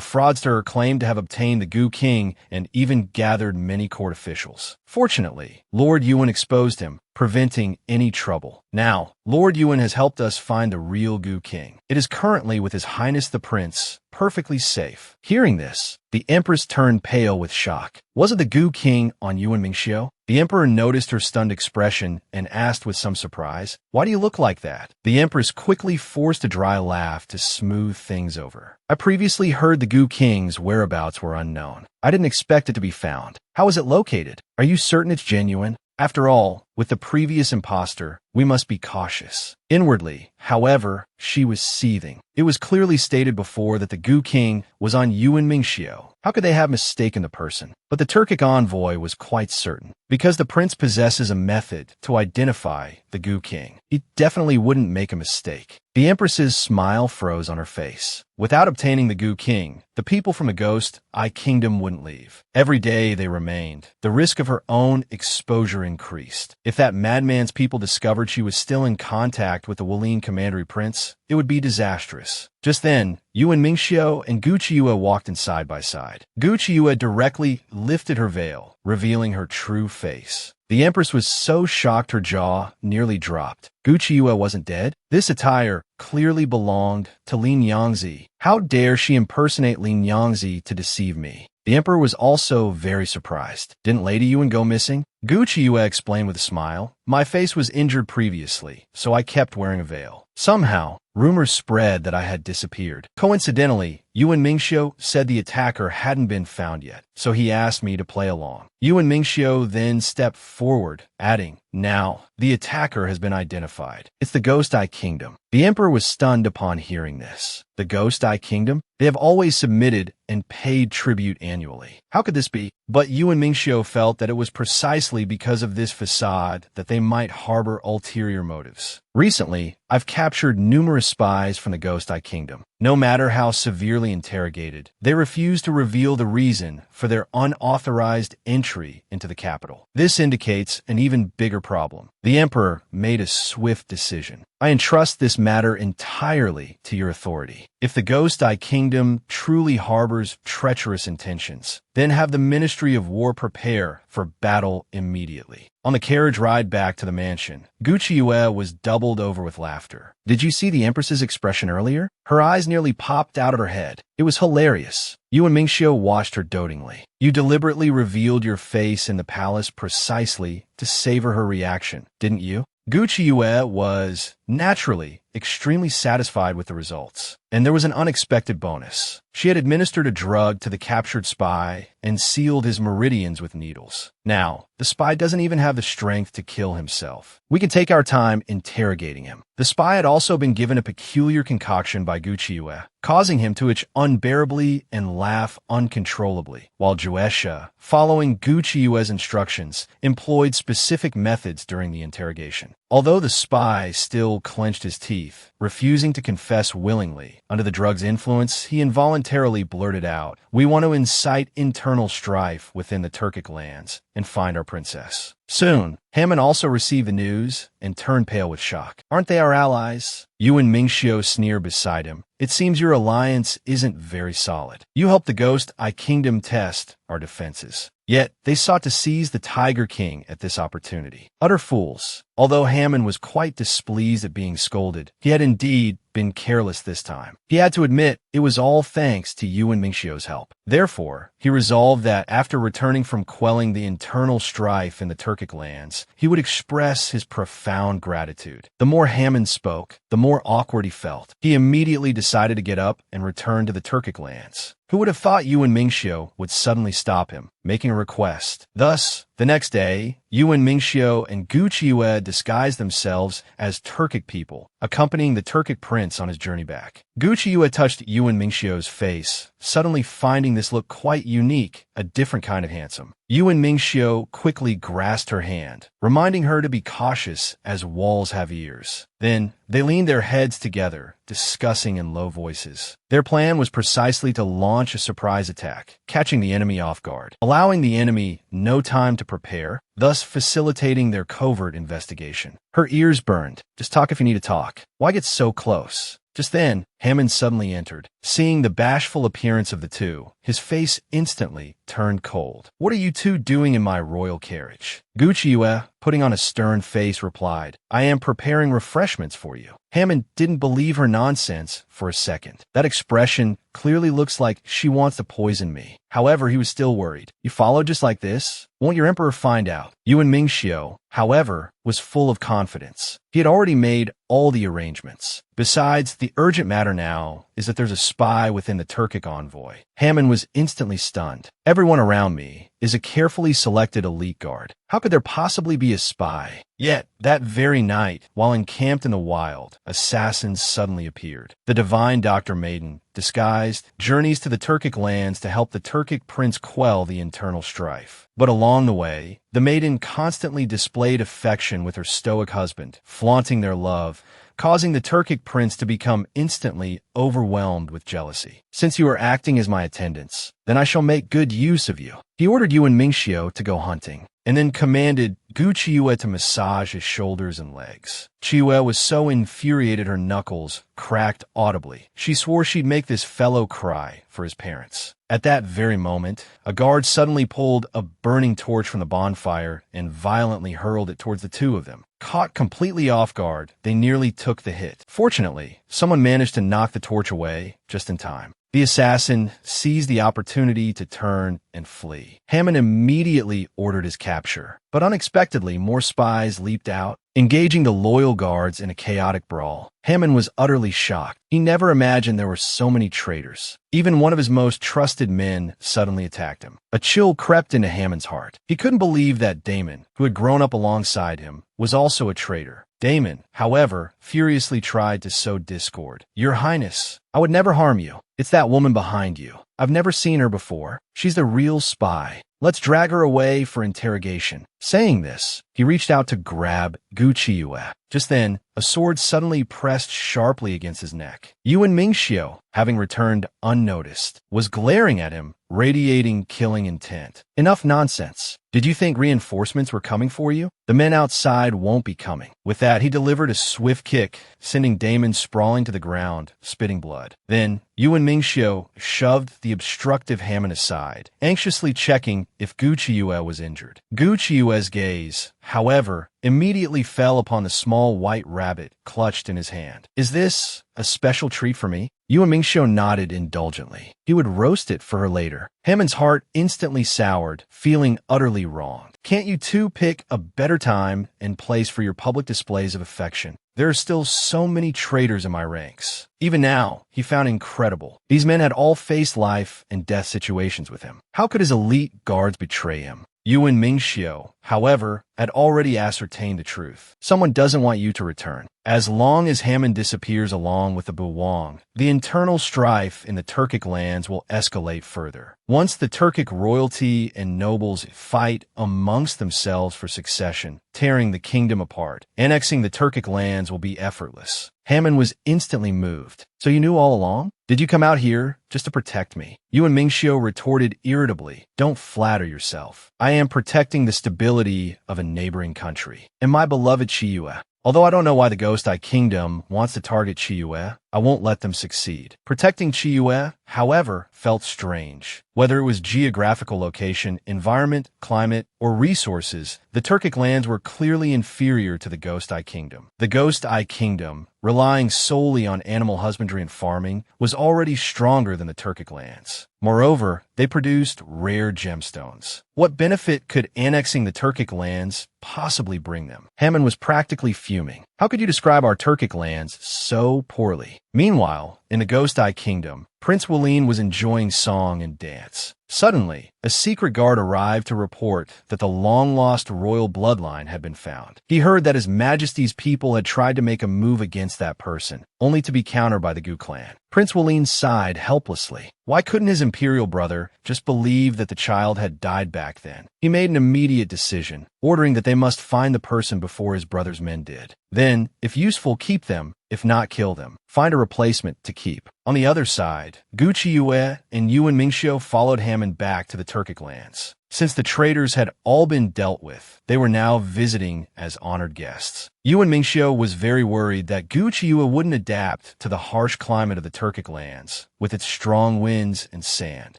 fraudster claimed to have obtained the Gu King and even gathered many court officials. Fortunately, Lord Yuan exposed him, preventing any trouble. Now, Lord Yuan has helped us find the real Gu King. It is currently with His Highness the Prince, perfectly safe. Hearing this, the Empress turned pale with shock. Was it the Gu King on Yuan Mingxiu? The Emperor noticed her stunned expression and asked with some surprise, "Why do you look like that?" The Empress quickly forced a dry laugh to smooth things over. "I previously heard the Gu King's whereabouts were unknown. I didn't expect it to be found. How is it located? Are you certain it's genuine? After all, with the previous impostor, we must be cautious." Inwardly, however, she was seething. It was clearly stated before that the Gu King was on Yuan Mingxiu. How could they have mistaken the person? But the Turkic envoy was quite certain. Because the prince possesses a method to identify the Gu King, he definitely wouldn't make a mistake. The Empress's smile froze on her face. Without obtaining the Gu King, the people from the Ghost Eye Kingdom wouldn't leave. Every day they remained. The risk of her own exposure increased. If that madman's people discovered she was still in contact with the Wolin Commandery Prince, it would be disastrous. Just then, Yuan Mingxiu and Guqiue walked in side by side. Guqiue directly lifted her veil, revealing her true face. The Empress was so shocked her jaw nearly dropped. Guqiue wasn't dead? This attire clearly belonged to Lin Yangzi. How dare she impersonate Lin Yangzi to deceive me? The Emperor was also very surprised. Didn't Lady Yuan go missing? Guqiue explained with a smile. My face was injured previously, so I kept wearing a veil. Somehow, rumors spread that I had disappeared. Coincidentally, Yuan Mingxiu said the attacker hadn't been found yet, so he asked me to play along. Yuan Mingxiu then stepped forward, adding, "Now, the attacker has been identified. It's the Ghost Eye Kingdom." The Emperor was stunned upon hearing this. The Ghost Eye Kingdom? They have always submitted and paid tribute annually. How could this be? But Yuan Mingxiu felt that it was precisely because of this facade that they might harbor ulterior motives. Recently, I've captured numerous spies from the Ghost Eye Kingdom. No matter how severely interrogated, they refuse to reveal the reason for their unauthorized entry into the capital. This indicates an even bigger problem. The Emperor made a swift decision. I entrust this matter entirely to your authority. If the Ghost Eye Kingdom truly harbors treacherous intentions, then have the Ministry of War prepare for battle immediately. On the carriage ride back to the mansion, Guqiue was doubled over with laughter. Did you see the Empress's expression earlier? Her eyes nearly popped out of her head. It was hilarious. Yuan Mingxiu watched her dotingly. You deliberately revealed your face in the palace precisely to savor her reaction, didn't you? Guqiue was, naturally, extremely satisfied with the results. And there was an unexpected bonus. She had administered a drug to the captured spy and sealed his meridians with needles. Now, the spy doesn't even have the strength to kill himself. We can take our time interrogating him. The spy had also been given a peculiar concoction by Guqiue, causing him to itch unbearably and laugh uncontrollably, while Juesha, following Guqiue's instructions, employed specific methods during the interrogation. Although the spy still clenched his teeth, refusing to confess willingly, under the drug's influence, he involuntarily blurted out, "We want to incite internal strife within the Turkic lands and find our princess." Soon, Hammond also received the news and turned pale with shock. "Aren't they our allies?" Yuan Mingxiu sneered beside him. "It seems your alliance isn't very solid. You helped the Ghost Eye Kingdom test our defenses. Yet, they sought to seize the Tiger King at this opportunity. Utter fools." Although Hammond was quite displeased at being scolded, he had indeed been careless this time. He had to admit it was all thanks to Yuan Mingxiu's help. Therefore, he resolved that after returning from quelling the internal strife in the Turkic lands, he would express his profound gratitude. The more Hammond spoke, the more awkward he felt. He immediately decided to get up and return to the Turkic lands. Who would have thought Yuan Mingxiu would suddenly stop him, making a request? Thus, the next day, Yuan Mingxiu and Guqiue disguised themselves as Turkic people, accompanying the Turkic prince on his journey back. Gu Qiyu touched Yuan Mingxiu's face, suddenly finding this look quite unique, a different kind of handsome. Yuan Mingxiu quickly grasped her hand, reminding her to be cautious as walls have ears. Then, they leaned their heads together, discussing in low voices. Their plan was precisely to launch a surprise attack, catching the enemy off guard, allowing the enemy no time to prepare, thus facilitating their covert investigation. Her ears burned. Just talk if you need to talk. Why get so close? Just then, Hammond suddenly entered. Seeing the bashful appearance of the two, his face instantly turned cold. "What are you two doing in my royal carriage?" Gu Qiyu, putting on a stern face, replied, "I am preparing refreshments for you." Hammond didn't believe her nonsense for a second. That expression clearly looks like she wants to poison me. However, he was still worried. "You follow just like this? Won't your emperor find out?" Yuan Mingxiu, however, was full of confidence. He had already made all the arrangements. Besides, the urgent matter now is that there's a spy within the Turkic envoy. Hammond was instantly stunned. "Everyone around me is a carefully selected elite guard. How could there possibly be a spy?" Yet, that very night, while encamped in the wild, assassins suddenly appeared. The divine Dr. Maiden, disguised, journeys to the Turkic lands to help the Turkic prince quell the internal strife. But along the way, the maiden constantly displayed affection with her stoic husband, flaunting their love, causing the Turkic prince to become instantly overwhelmed with jealousy. "Since you are acting as my attendants, then I shall make good use of you." He ordered Yuan Mingxiu to go hunting, and then commanded Gu Qiyu to massage his shoulders and legs. Qiyu was so infuriated her knuckles cracked audibly. She swore she'd make this fellow cry for his parents. At that very moment, a guard suddenly pulled a burning torch from the bonfire and violently hurled it towards the two of them. Caught completely off guard, they nearly took the hit. Fortunately, someone managed to knock the torch away just in time. The assassin seized the opportunity to turn and flee. Hammond immediately ordered his capture, but unexpectedly more spies leaped out, engaging the loyal guards in a chaotic brawl. Hammond was utterly shocked. He never imagined there were so many traitors. Even one of his most trusted men suddenly attacked him. A chill crept into Hammond's heart. He couldn't believe that Damon, who had grown up alongside him, was also a traitor. Damon, however, furiously tried to sow discord. "Your Highness, I would never harm you. It's that woman behind you. I've never seen her before. She's the real spy. Let's drag her away for interrogation." Saying this, he reached out to grab Gu Qiyu. Just then, a sword suddenly pressed sharply against his neck. Yuan Mingxiu, having returned unnoticed, was glaring at him, radiating killing intent. "Enough nonsense. Did you think reinforcements were coming for you? The men outside won't be coming." With that, he delivered a swift kick, sending Damon sprawling to the ground, spitting blood. Then, Yuan Mingxiu shoved the obstructive Hammond aside, anxiously checking if Gu Qiyu was injured. Gu Qiyu's gaze, however, immediately fell upon the small white rabbit clutched in his hand. "Is this a special treat for me?" Yuan Mingxiu nodded indulgently. He would roast it for her later. Hammond's heart instantly soured, feeling utterly wronged. "Can't you two pick a better time and place for your public displays of affection? There are still so many traitors in my ranks." Even now, he found incredible. These men had all faced life and death situations with him. How could his elite guards betray him? Yuan Mingxiu, however, had already ascertained the truth. Someone doesn't want you to return. As long as Hammond disappears along with the Buwang, the internal strife in the Turkic lands will escalate further. Once the Turkic royalty and nobles fight amongst themselves for succession, tearing the kingdom apart, annexing the Turkic lands will be effortless. Hammond was instantly moved. "So you knew all along? Did you come out here just to protect me?" Yuan Mingxiu retorted irritably, "Don't flatter yourself. I am protecting the stability of a neighboring country, and my beloved Qiyu. Although I don't know why the Ghost Eye Kingdom wants to target Qiyu, I won't let them succeed." Protecting Qiyu, however, felt strange. Whether it was geographical location, environment, climate, or resources, the Turkic lands were clearly inferior to the Ghost Eye Kingdom. The Ghost Eye Kingdom, relying solely on animal husbandry and farming, was already stronger than the Turkic lands. Moreover, they produced rare gemstones. What benefit could annexing the Turkic lands possibly bring them? Hammond was practically fuming. "How could you describe our Turkic lands so poorly?" Meanwhile, in the Ghost Eye Kingdom, Prince Walin was enjoying song and dance. Suddenly, a secret guard arrived to report that the long-lost royal bloodline had been found. He heard that His Majesty's people had tried to make a move against that person, only to be countered by the Gu clan. Prince Walin sighed helplessly. Why couldn't his imperial brother just believe that the child had died back then? He made an immediate decision, ordering that they must find the person before his brother's men did. Then, if useful, keep them, if not kill them. Find a replacement to keep. On the other side, Gu Chiyue and Yuan Mingxiu followed Hammond back to the Turkic lands. Since the traitors had all been dealt with, they were now visiting as honored guests. Yuan Mingxiu was very worried that Gu Chiyue wouldn't adapt to the harsh climate of the Turkic lands, with its strong winds and sand.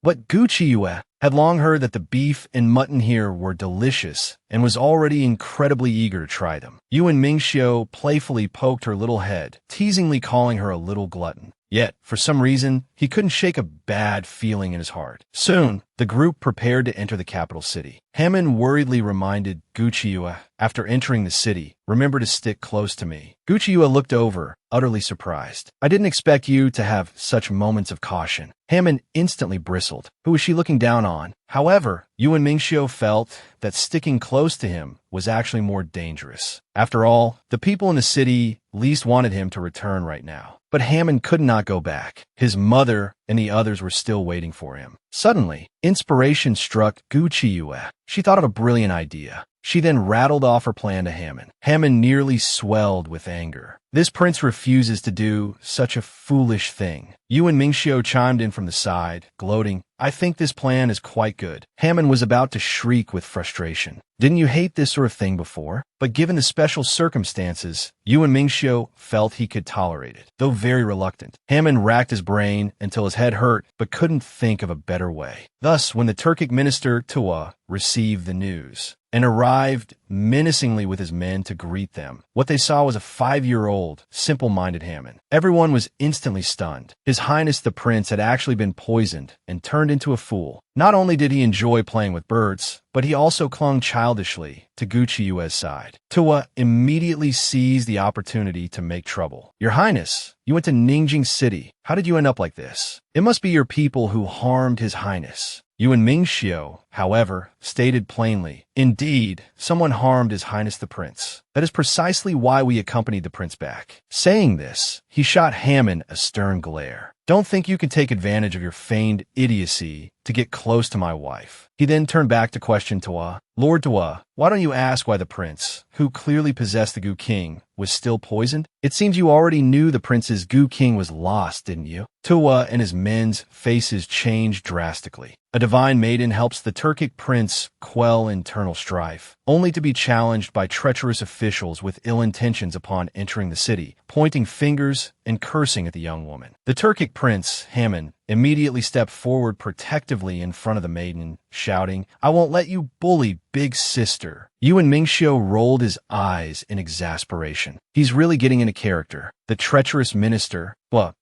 But Gu Chiyue had long heard that the beef and mutton here were delicious and was already incredibly eager to try them. Yuan Mingxiu playfully poked her little head, teasingly calling her a little glutton. Yet, for some reason, he couldn't shake a bad feeling in his heart. Soon, the group prepared to enter the capital city. Hammond worriedly reminded Gu Chiyue, after entering the city, remember to stick close to me. Gu Chiyue looked over, utterly surprised. I didn't expect you to have such moments of caution. Hammond instantly bristled. Who was she looking down on? However, Yuan Mingxiu felt that sticking close to him was actually more dangerous. After all, the people in the city least wanted him to return right now. But Hammond could not go back. His mother and the others were still waiting for him. Suddenly, inspiration struck Gu Chiyue. She thought of a brilliant idea. She then rattled off her plan to Hammond. Hammond nearly swelled with anger. This prince refuses to do such a foolish thing. Yuan Mingxiu chimed in from the side, gloating, I think this plan is quite good. Hammond was about to shriek with frustration. Didn't you hate this sort of thing before? But given the special circumstances, Yuan Mingxiu felt he could tolerate it, though very reluctant. Hammond racked his brain until his head hurt, but couldn't think of a better way. Thus, when the Turkic minister Tuwa received the news and arrived menacingly with his men to greet them, what they saw was a 5-year-old, simple-minded Hammond. Everyone was instantly stunned. His Highness the Prince had actually been poisoned and turned into a fool. Not only did he enjoy playing with birds, but he also clung childishly to Gu Chiyue's side. Tuwa immediately seized the opportunity to make trouble. Your Highness, you went to Ningjing City. How did you end up like this? It must be your people who harmed His Highness. Yuan Mingxiu, however, stated plainly, Indeed, someone harmed His Highness the Prince. That is precisely why we accompanied the prince back. Saying this, he shot Hammond a stern glare. Don't think you can take advantage of your feigned idiocy to get close to my wife. He then turned back to question Tuwa. Lord Tuwa, why don't you ask why the prince, who clearly possessed the Gu King, was still poisoned? It seems you already knew the prince's Gu King was lost, didn't you? Tuwa and his men's faces changed drastically. A divine maiden helps the Turkic prince quell internal strife, only to be challenged by treacherous officials with ill intentions upon entering the city, pointing fingers and cursing at the young woman. The Turkic prince, Hammond, immediately stepped forward protectively in front of the maiden, shouting, I won't let you bully big sister. Yuan Mingxiu rolled his eyes in exasperation. He's really getting into character. The treacherous minister,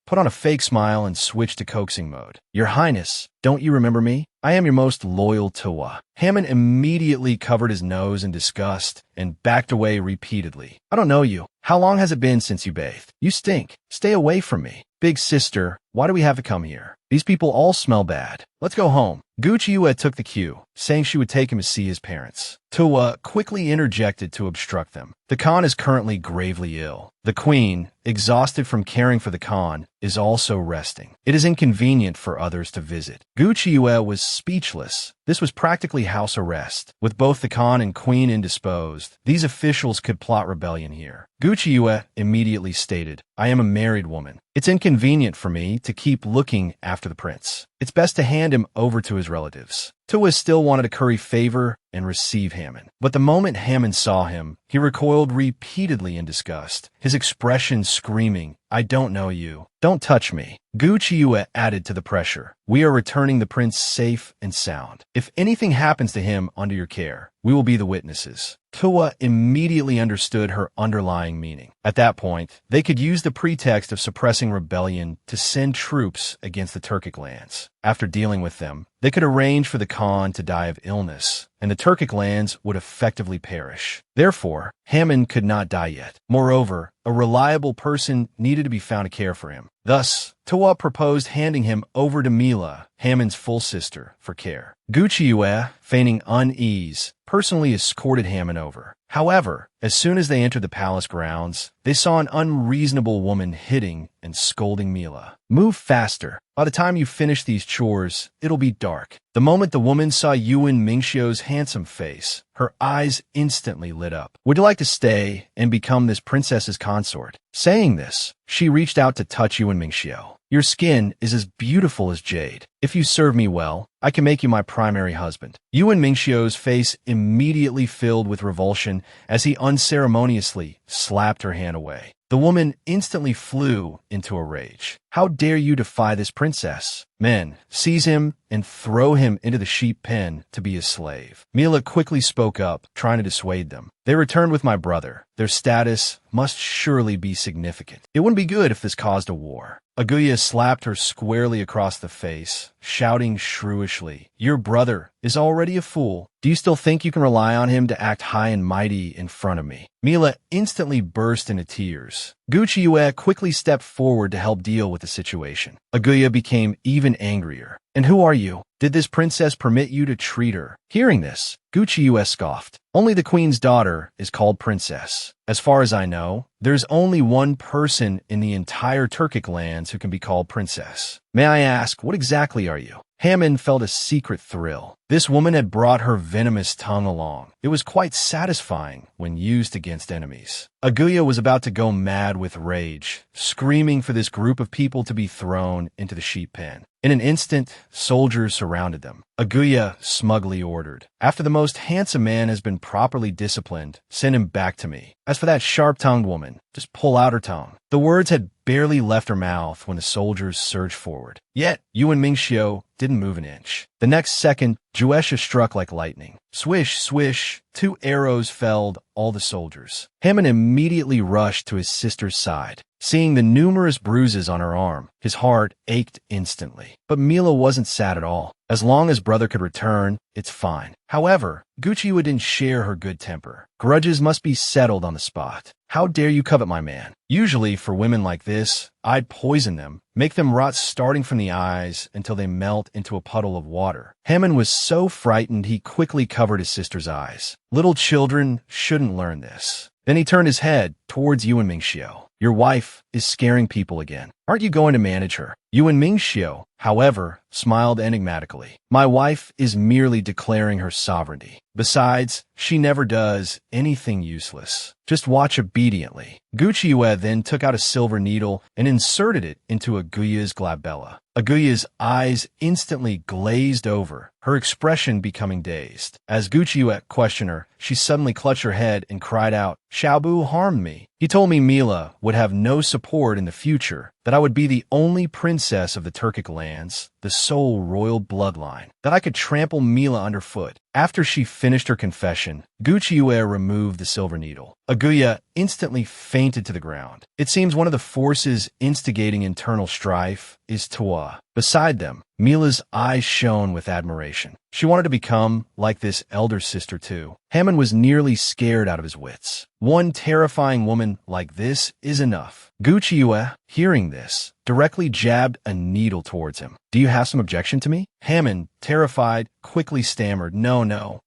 put on a fake smile and switched to coaxing mode. Your Highness, don't you remember me? I am your most loyal Tuwa. Hammond immediately covered his nose in disgust and backed away repeatedly. I don't know you. How long has it been since you bathed? You stink. Stay away from me. Big sister, why do we have to come here? These people all smell bad. Let's go home. Gu Chiyue took the cue, saying she would take him to see his parents. Tuwa quickly interjected to obstruct them. The Khan is currently gravely ill. The queen, exhausted from caring for the Khan, is also resting. It is inconvenient for others to visit. Gu Chiyue was speechless. This was practically house arrest. With both the Khan and queen indisposed, these officials could plot rebellion here. Gu Chiyue immediately stated, I am a married woman. It's inconvenient for me to keep looking after the prince. It's best to hand him over to his relatives. Tuwa still wanted to curry favor and receive Hammond. But the moment Hammond saw him, he recoiled repeatedly in disgust, his expression screaming, I don't know you. Don't touch me. Gu Chiyue added to the pressure. We are returning the prince safe and sound. If anything happens to him under your care, we will be the witnesses. Tuwa immediately understood her underlying meaning. At that point, they could use the pretext of suppressing rebellion to send troops against the Turkic lands. After dealing with them, they could arrange for the Khan to die of illness and the Turkic lands would effectively perish. Therefore, Hammond could not die yet. Moreover, a reliable person needed to be found to care for him. Thus, Tuwa proposed handing him over to Mila, Hammond's full sister, for care. Gucciue, feigning unease, personally escorted Hammond over. However, as soon as they entered the palace grounds, they saw an unreasonable woman hitting and scolding Mila. "Move faster. By the time you finish these chores, it'll be dark." The moment the woman saw Yuan Mingxiu's handsome face, her eyes instantly lit up. "Would you like to stay and become this princess's consort?" Saying this, she reached out to touch Yuan Mingxiu. "Your skin is as beautiful as jade. If you serve me well, I can make you my primary husband." Yuan Mingxiu's face immediately filled with revulsion as he unceremoniously slapped her hand away. The woman instantly flew into a rage. "How dare you defy this princess? Men, seize him and throw him into the sheep pen to be his slave." Mila quickly spoke up, trying to dissuade them. "They returned with my brother. Their status must surely be significant. It wouldn't be good if this caused a war." Aguya slapped her squarely across the face, shouting shrewishly, "Your brother is already a fool. Do you still think you can rely on him to act high and mighty in front of me?" Mila instantly burst into tears. Gucciue quickly stepped forward to help deal with the situation. Aguya became even angrier. "And who are you? Did this princess permit you to treat her?" Hearing this, Gucciue scoffed. "Only the queen's daughter is called princess. As far as I know, there's only one person in the entire Turkic lands who can be called princess. May I ask, what exactly are you?" Hammond felt a secret thrill. This woman had brought her venomous tongue along. It was quite satisfying when used against enemies. Aguya was about to go mad with rage, screaming for this group of people to be thrown into the sheep pen. In an instant, soldiers surrounded them. Aguya smugly ordered, "After the most handsome man has been properly disciplined, send him back to me. As for that sharp-tongued woman, just pull out her tongue." The words had barely left her mouth when the soldiers surged forward. Yet, Yuan Mingxiu didn't move an inch. The next second, Juesha struck like lightning. Swish, swish, 2 arrows felled all the soldiers. Hammond immediately rushed to his sister's side. Seeing the numerous bruises on her arm, his heart ached instantly. But Mila wasn't sad at all. As long as brother could return, it's fine. However, Gucciue didn't share her good temper. Grudges must be settled on the spot. "How dare you covet my man? Usually, for women like this, I'd poison them, make them rot starting from the eyes until they melt into a puddle of water." Hammond was so frightened he quickly covered his sister's eyes. Little children shouldn't learn this. Then he turned his head towards Yuan Mingxiu. "Your wife is scaring people again. Aren't you going to manage her?" Yuan Mingxiu, however, smiled enigmatically. "My wife is merely declaring her sovereignty. Besides, she never does anything useless. Just watch obediently." Gucciue then took out a silver needle and inserted it into Aguya's glabella. Aguya's eyes instantly glazed over, her expression becoming dazed. As Gucciue questioned her, she suddenly clutched her head and cried out, "Xiaobu harmed me. He told me Mila would have no support in the future, that I would be the only princess of the Turkic lands, the sole royal bloodline, that I could trample Mila underfoot." After she finished her confession, Gucciue removed the silver needle. Aguya instantly fainted to the ground. It seems one of the forces instigating internal strife is Tuwa. Beside them, Mila's eyes shone with admiration. She wanted to become like this elder sister too. Hammond was nearly scared out of his wits. One terrifying woman like this is enough. Gucciue, hearing this, directly jabbed a needle towards him. "Do you have some objection to me?" Hammond, terrified, quickly stammered, No.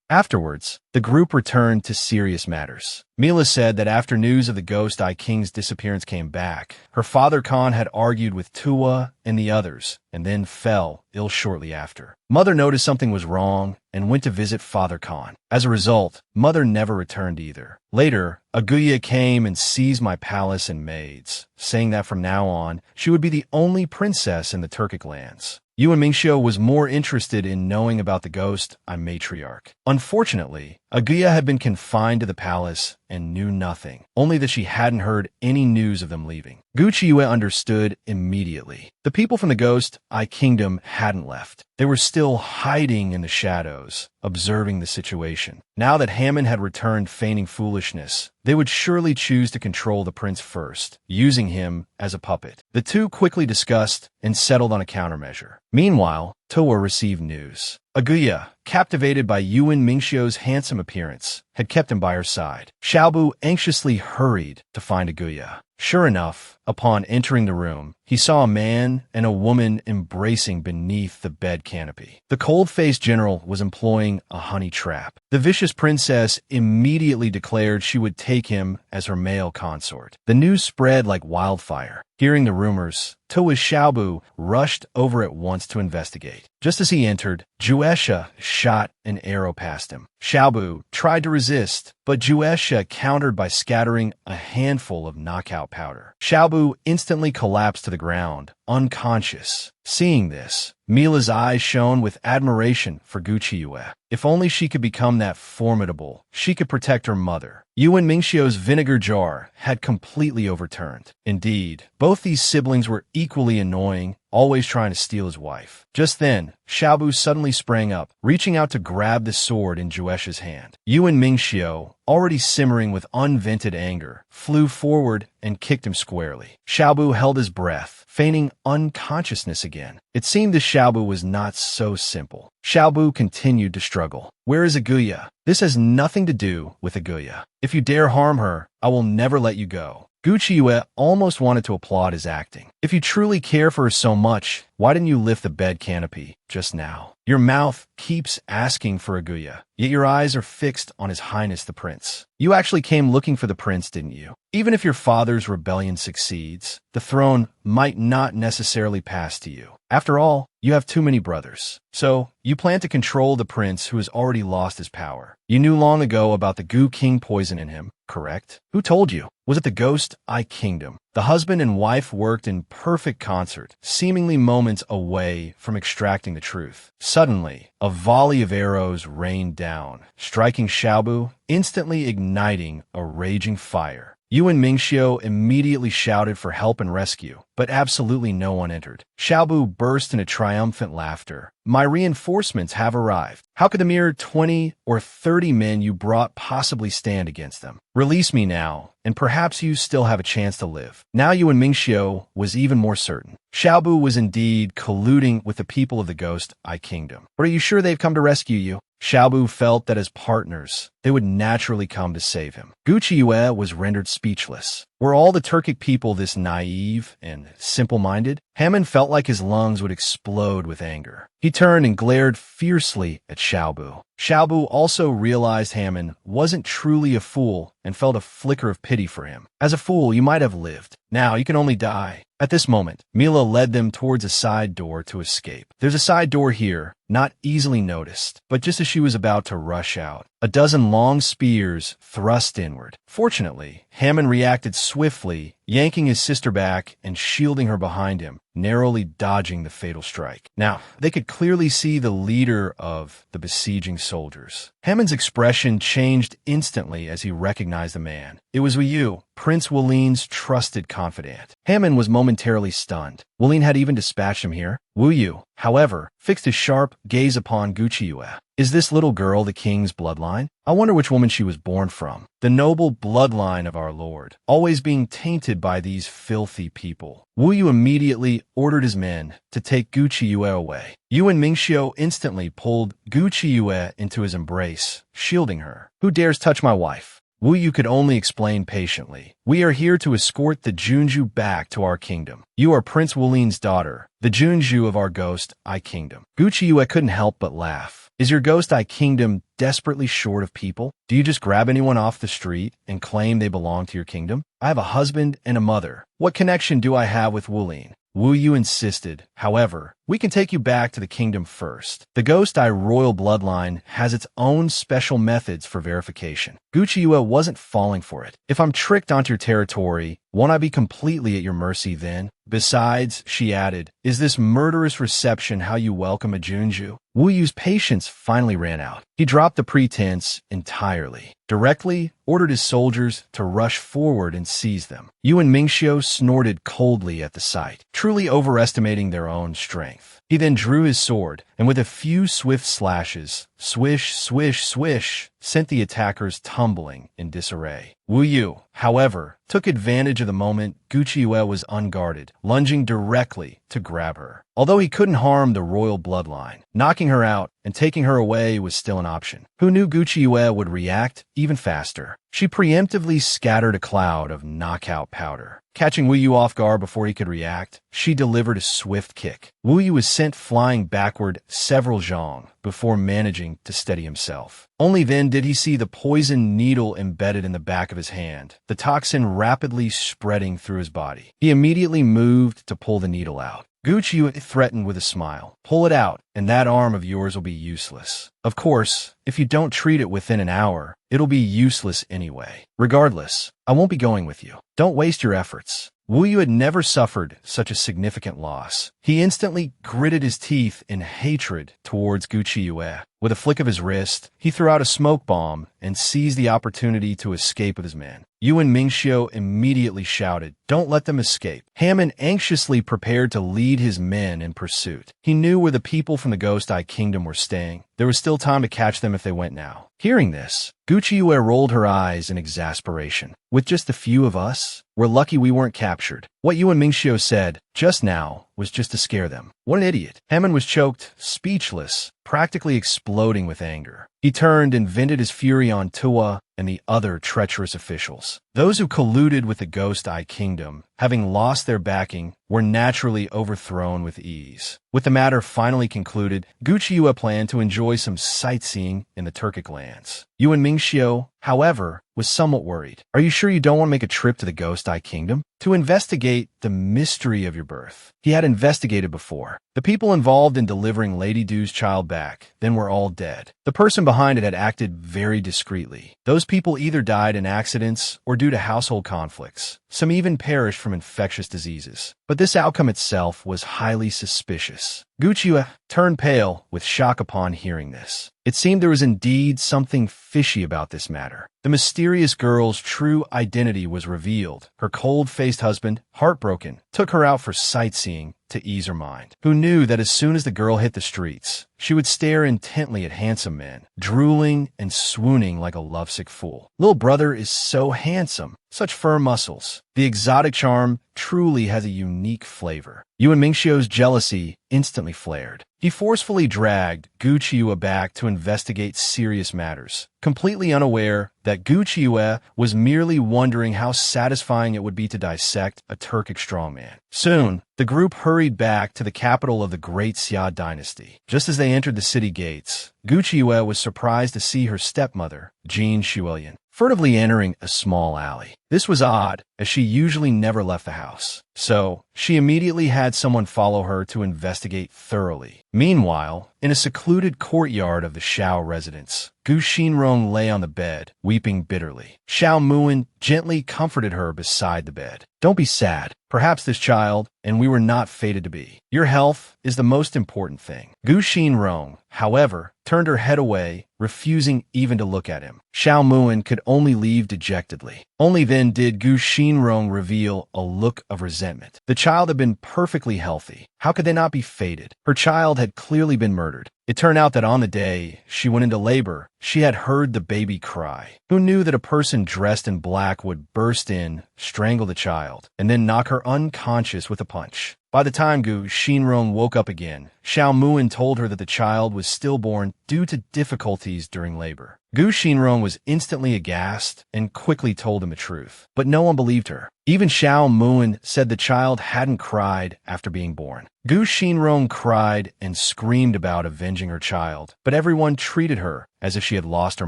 Afterwards, the group returned to serious matters. Mila said that after news of the Ghost Eye King's disappearance came back, her father Khan had argued with Tuwa and the others, and then fell ill shortly after. Mother noticed something was wrong and went to visit Father Khan. As a result, Mother never returned either. Later, Aguya came and seized my palace and maids, saying that from now on, she would be the only princess in the Turkic lands. Yuan Mingxiu was more interested in knowing about the ghost Eye matriarch. Unfortunately, Aguya had been confined to the palace and knew nothing, only that she hadn't heard any news of them leaving. Gucciue understood immediately. The people from the Ghost Eye Kingdom hadn't left. They were still hiding in the shadows, observing the situation. Now that Hammond had returned feigning foolishness, they would surely choose to control the prince first, using him as a puppet. The two quickly discussed and settled on a countermeasure. Meanwhile, Towa received news. Aguya, captivated by Yuan Mingxiu's handsome appearance, had kept him by her side. Xiaobu anxiously hurried to find Aguya. Sure enough, upon entering the room, he saw a man and a woman embracing beneath the bed canopy. The cold-faced general was employing a honey trap. The vicious princess immediately declared she would take him as her male consort. The news spread like wildfire. Hearing the rumors, Towa's Xiaobu rushed over at once to investigate. Just as he entered, Juesha shot an arrow past him. Xiaobu tried to resist, but Juesha countered by scattering a handful of knockout powder. Xiaobu instantly collapsed to the ground, unconscious. Seeing this, Mila's eyes shone with admiration for Gucci Yue. If only she could become that formidable, she could protect her mother. Yuan Mingxiu's vinegar jar had completely overturned. Indeed, both these siblings were equally annoying, always trying to steal his wife. Just then, Xiaobu suddenly sprang up, reaching out to grab the sword in Juesha's hand. Yuan Mingxiu, already simmering with unvented anger, flew forward and kicked him squarely. Xiaobu held his breath, feigning unconsciousness again. It seemed the Xiaobu was not so simple. Xiaobu continued to struggle. Where is Aguya? This has nothing to do with Aguya. If you dare harm her, I will never let you go. Gucci Yue almost wanted to applaud his acting. If you truly care for her so much, why didn't you lift the bed canopy just now? Your mouth keeps asking for Aguya, yet your eyes are fixed on His Highness the Prince. You actually came looking for the prince, didn't you? Even if your father's rebellion succeeds, the throne might not necessarily pass to you. After all, you have too many brothers. So, you plan to control the prince who has already lost his power. You knew long ago about the Gu King poison in him, correct? Who told you? Was it the Ghost Eye Kingdom? The husband and wife worked in perfect concert, seemingly moments away from extracting the truth. Suddenly, a volley of arrows rained down, striking Xiaobu, instantly igniting a raging fire. Yuan Mingxiu immediately shouted for help and rescue, but absolutely no one entered. Xiaobu burst into triumphant laughter. My reinforcements have arrived. How could the mere 20 or 30 men you brought possibly stand against them? Release me now, and perhaps you still have a chance to live. Now Yuan Mingxiu was even more certain. Xiaobu was indeed colluding with the people of the Ghost Eye Kingdom. But are you sure they've come to rescue you? Xiaobu felt that as partners, they would naturally come to save him. Gucci Yue was rendered speechless. Were all the Turkic people this naive and simple-minded? Hammond felt like his lungs would explode with anger. He turned and glared fiercely at Xiaobu. Xiaobu also realized Hammond wasn't truly a fool and felt a flicker of pity for him. As a fool, you might have lived. Now you can only die. At this moment, Mila led them towards a side door to escape. There's a side door here, not easily noticed, but just as she was about to rush out, a dozen long spears thrust inward. Fortunately, Hammond reacted swiftly, yanking his sister back and shielding her behind him, narrowly dodging the fatal strike. Now, they could clearly see the leader of the besieging soldiers. Hammond's expression changed instantly as he recognized the man. It was Wu, Prince Wulin's trusted confidant. Hammond was momentarily stunned. Wulin had even dispatched him here. Wu Yu, however, fixed his sharp gaze upon Gucci Yue. Is this little girl the king's bloodline? I wonder which woman she was born from. The noble bloodline of our lord, always being tainted by these filthy people. Wu Yu immediately ordered his men to take Gucci Yue away. Yuan Mingxiu instantly pulled Gucci Yue into his embrace, shielding her. Who dares touch my wife? Wu Yu could only explain patiently. We are here to escort the Junju back to our kingdom. You are Prince Wulin's daughter, the Junju of our Ghost Eye Kingdom. Gucci Yue couldn't help but laugh. Is your Ghost Eye Kingdom desperately short of people? Do you just grab anyone off the street and claim they belong to your kingdom? I have a husband and a mother. What connection do I have with Wulin? Wu Yu insisted. However, we can take you back to the kingdom first. The Ghost Eye royal bloodline has its own special methods for verification. Gucci Yue wasn't falling for it. If I'm tricked onto your territory, won't I be completely at your mercy then? Besides, she added, is this murderous reception how you welcome a Junju? Wu Yu's patience finally ran out. He dropped the pretense entirely. directly ordered his soldiers to rush forward and seize them. Yu and Mingxiu snorted coldly at the sight, truly overestimating their own strength. He then drew his sword, and with a few swift slashes, swish, swish, swish, sent the attackers tumbling in disarray. Wu Yu, however, took advantage of the moment Gucci Yue was unguarded, lunging directly to grab her. Although he couldn't harm the royal bloodline, knocking her out and taking her away was still an option. Who knew Gucci Yue would react even faster? She preemptively scattered a cloud of knockout powder. Catching Wu Yu off guard before he could react, she delivered a swift kick. Wu Yu was sent flying backward several zhong before managing to steady himself. Only then did he see the poison needle embedded in the back of his hand, the toxin rapidly spreading through his body. He immediately moved to pull the needle out. Gucci Yu threatened with a smile. Pull it out, and that arm of yours will be useless. Of course, if you don't treat it within an hour, it'll be useless anyway. Regardless, I won't be going with you. Don't waste your efforts. Wu Yu had never suffered such a significant loss. He instantly gritted his teeth in hatred towards Gucci Yue. With a flick of his wrist, he threw out a smoke bomb and seized the opportunity to escape with his men. Yu and Mingxiu immediately shouted, "Don't let them escape." Hammond anxiously prepared to lead his men in pursuit. He knew where the people from the Ghost Eye Kingdom were staying. There was still time to catch them if they went now. Hearing this, Gucci Yue rolled her eyes in exasperation. With just a few of us? We're lucky we weren't captured. What Yu and Mingxiu said just now was just to scare them. What an idiot. Hammond was choked, speechless, practically exploding with anger. He turned and vented his fury on Tua and the other treacherous officials. Those who colluded with the Ghost Eye Kingdom, having lost their backing, were naturally overthrown with ease. With the matter finally concluded, Gucci Yue planned to enjoy some sightseeing in the Turkic lands. Yu and Mingxiu, however, was somewhat worried. Are you sure you don't want to make a trip to the Ghost Eye Kingdom? To investigate the mystery of your birth. He had investigated before. The people involved in delivering Lady Du's child back then were all dead. The person behind it had acted very discreetly. Those people either died in accidents or due to household conflicts. Some even perished from infectious diseases. But this outcome itself was highly suspicious. Gucci Yue turned pale with shock upon hearing this. It seemed there was indeed something fishy about this matter. The mysterious girl's true identity was revealed. Her cold-faced husband, heartbroken, took her out for sightseeing to ease her mind. Who knew that as soon as the girl hit the streets, she would stare intently at handsome men, drooling and swooning like a lovesick fool. Little brother is so handsome, such firm muscles. The exotic charm truly has a unique flavor. Yu and Mingxiu's jealousy instantly flared. He forcefully dragged Gucci Yue back to investigate serious matters, completely unaware that Gucci Yue was merely wondering how satisfying it would be to dissect a Turkic strongman. Soon, the group hurried back to the capital of the Great Xia dynasty. Just as they entered the city gates, Gucci Yue was surprised to see her stepmother, Jin Shuilian, furtively entering a small alley. This was odd, as she usually never left the house. So, she immediately had someone follow her to investigate thoroughly. Meanwhile, in a secluded courtyard of the Xiao residence, Gu Xinrong lay on the bed, weeping bitterly. Xiao Muin gently comforted her beside the bed. Don't be sad. Perhaps this child, and we were not fated to be. Your health is the most important thing. Gu Xinrong, however, turned her head away, refusing even to look at him. Xiao Muin could only leave dejectedly. Only then did Gu Xinrong reveal a look of resentment. The child had been perfectly healthy. How could they not be fated? Her child had clearly been murdered. It turned out that on the day she went into labor, she had heard the baby cry. Who knew that a person dressed in black would burst in, strangle the child, and then knock her unconscious with a punch? By the time Gu Xinrong woke up again, Xiao Muin told her that the child was stillborn due to difficulties during labor. Gu Xinrong was instantly aghast and quickly told him the truth, but no one believed her. Even Xiao Muin said the child hadn't cried after being born. Gu Xinrong cried and screamed about avenging her child, but everyone treated her as if she had lost her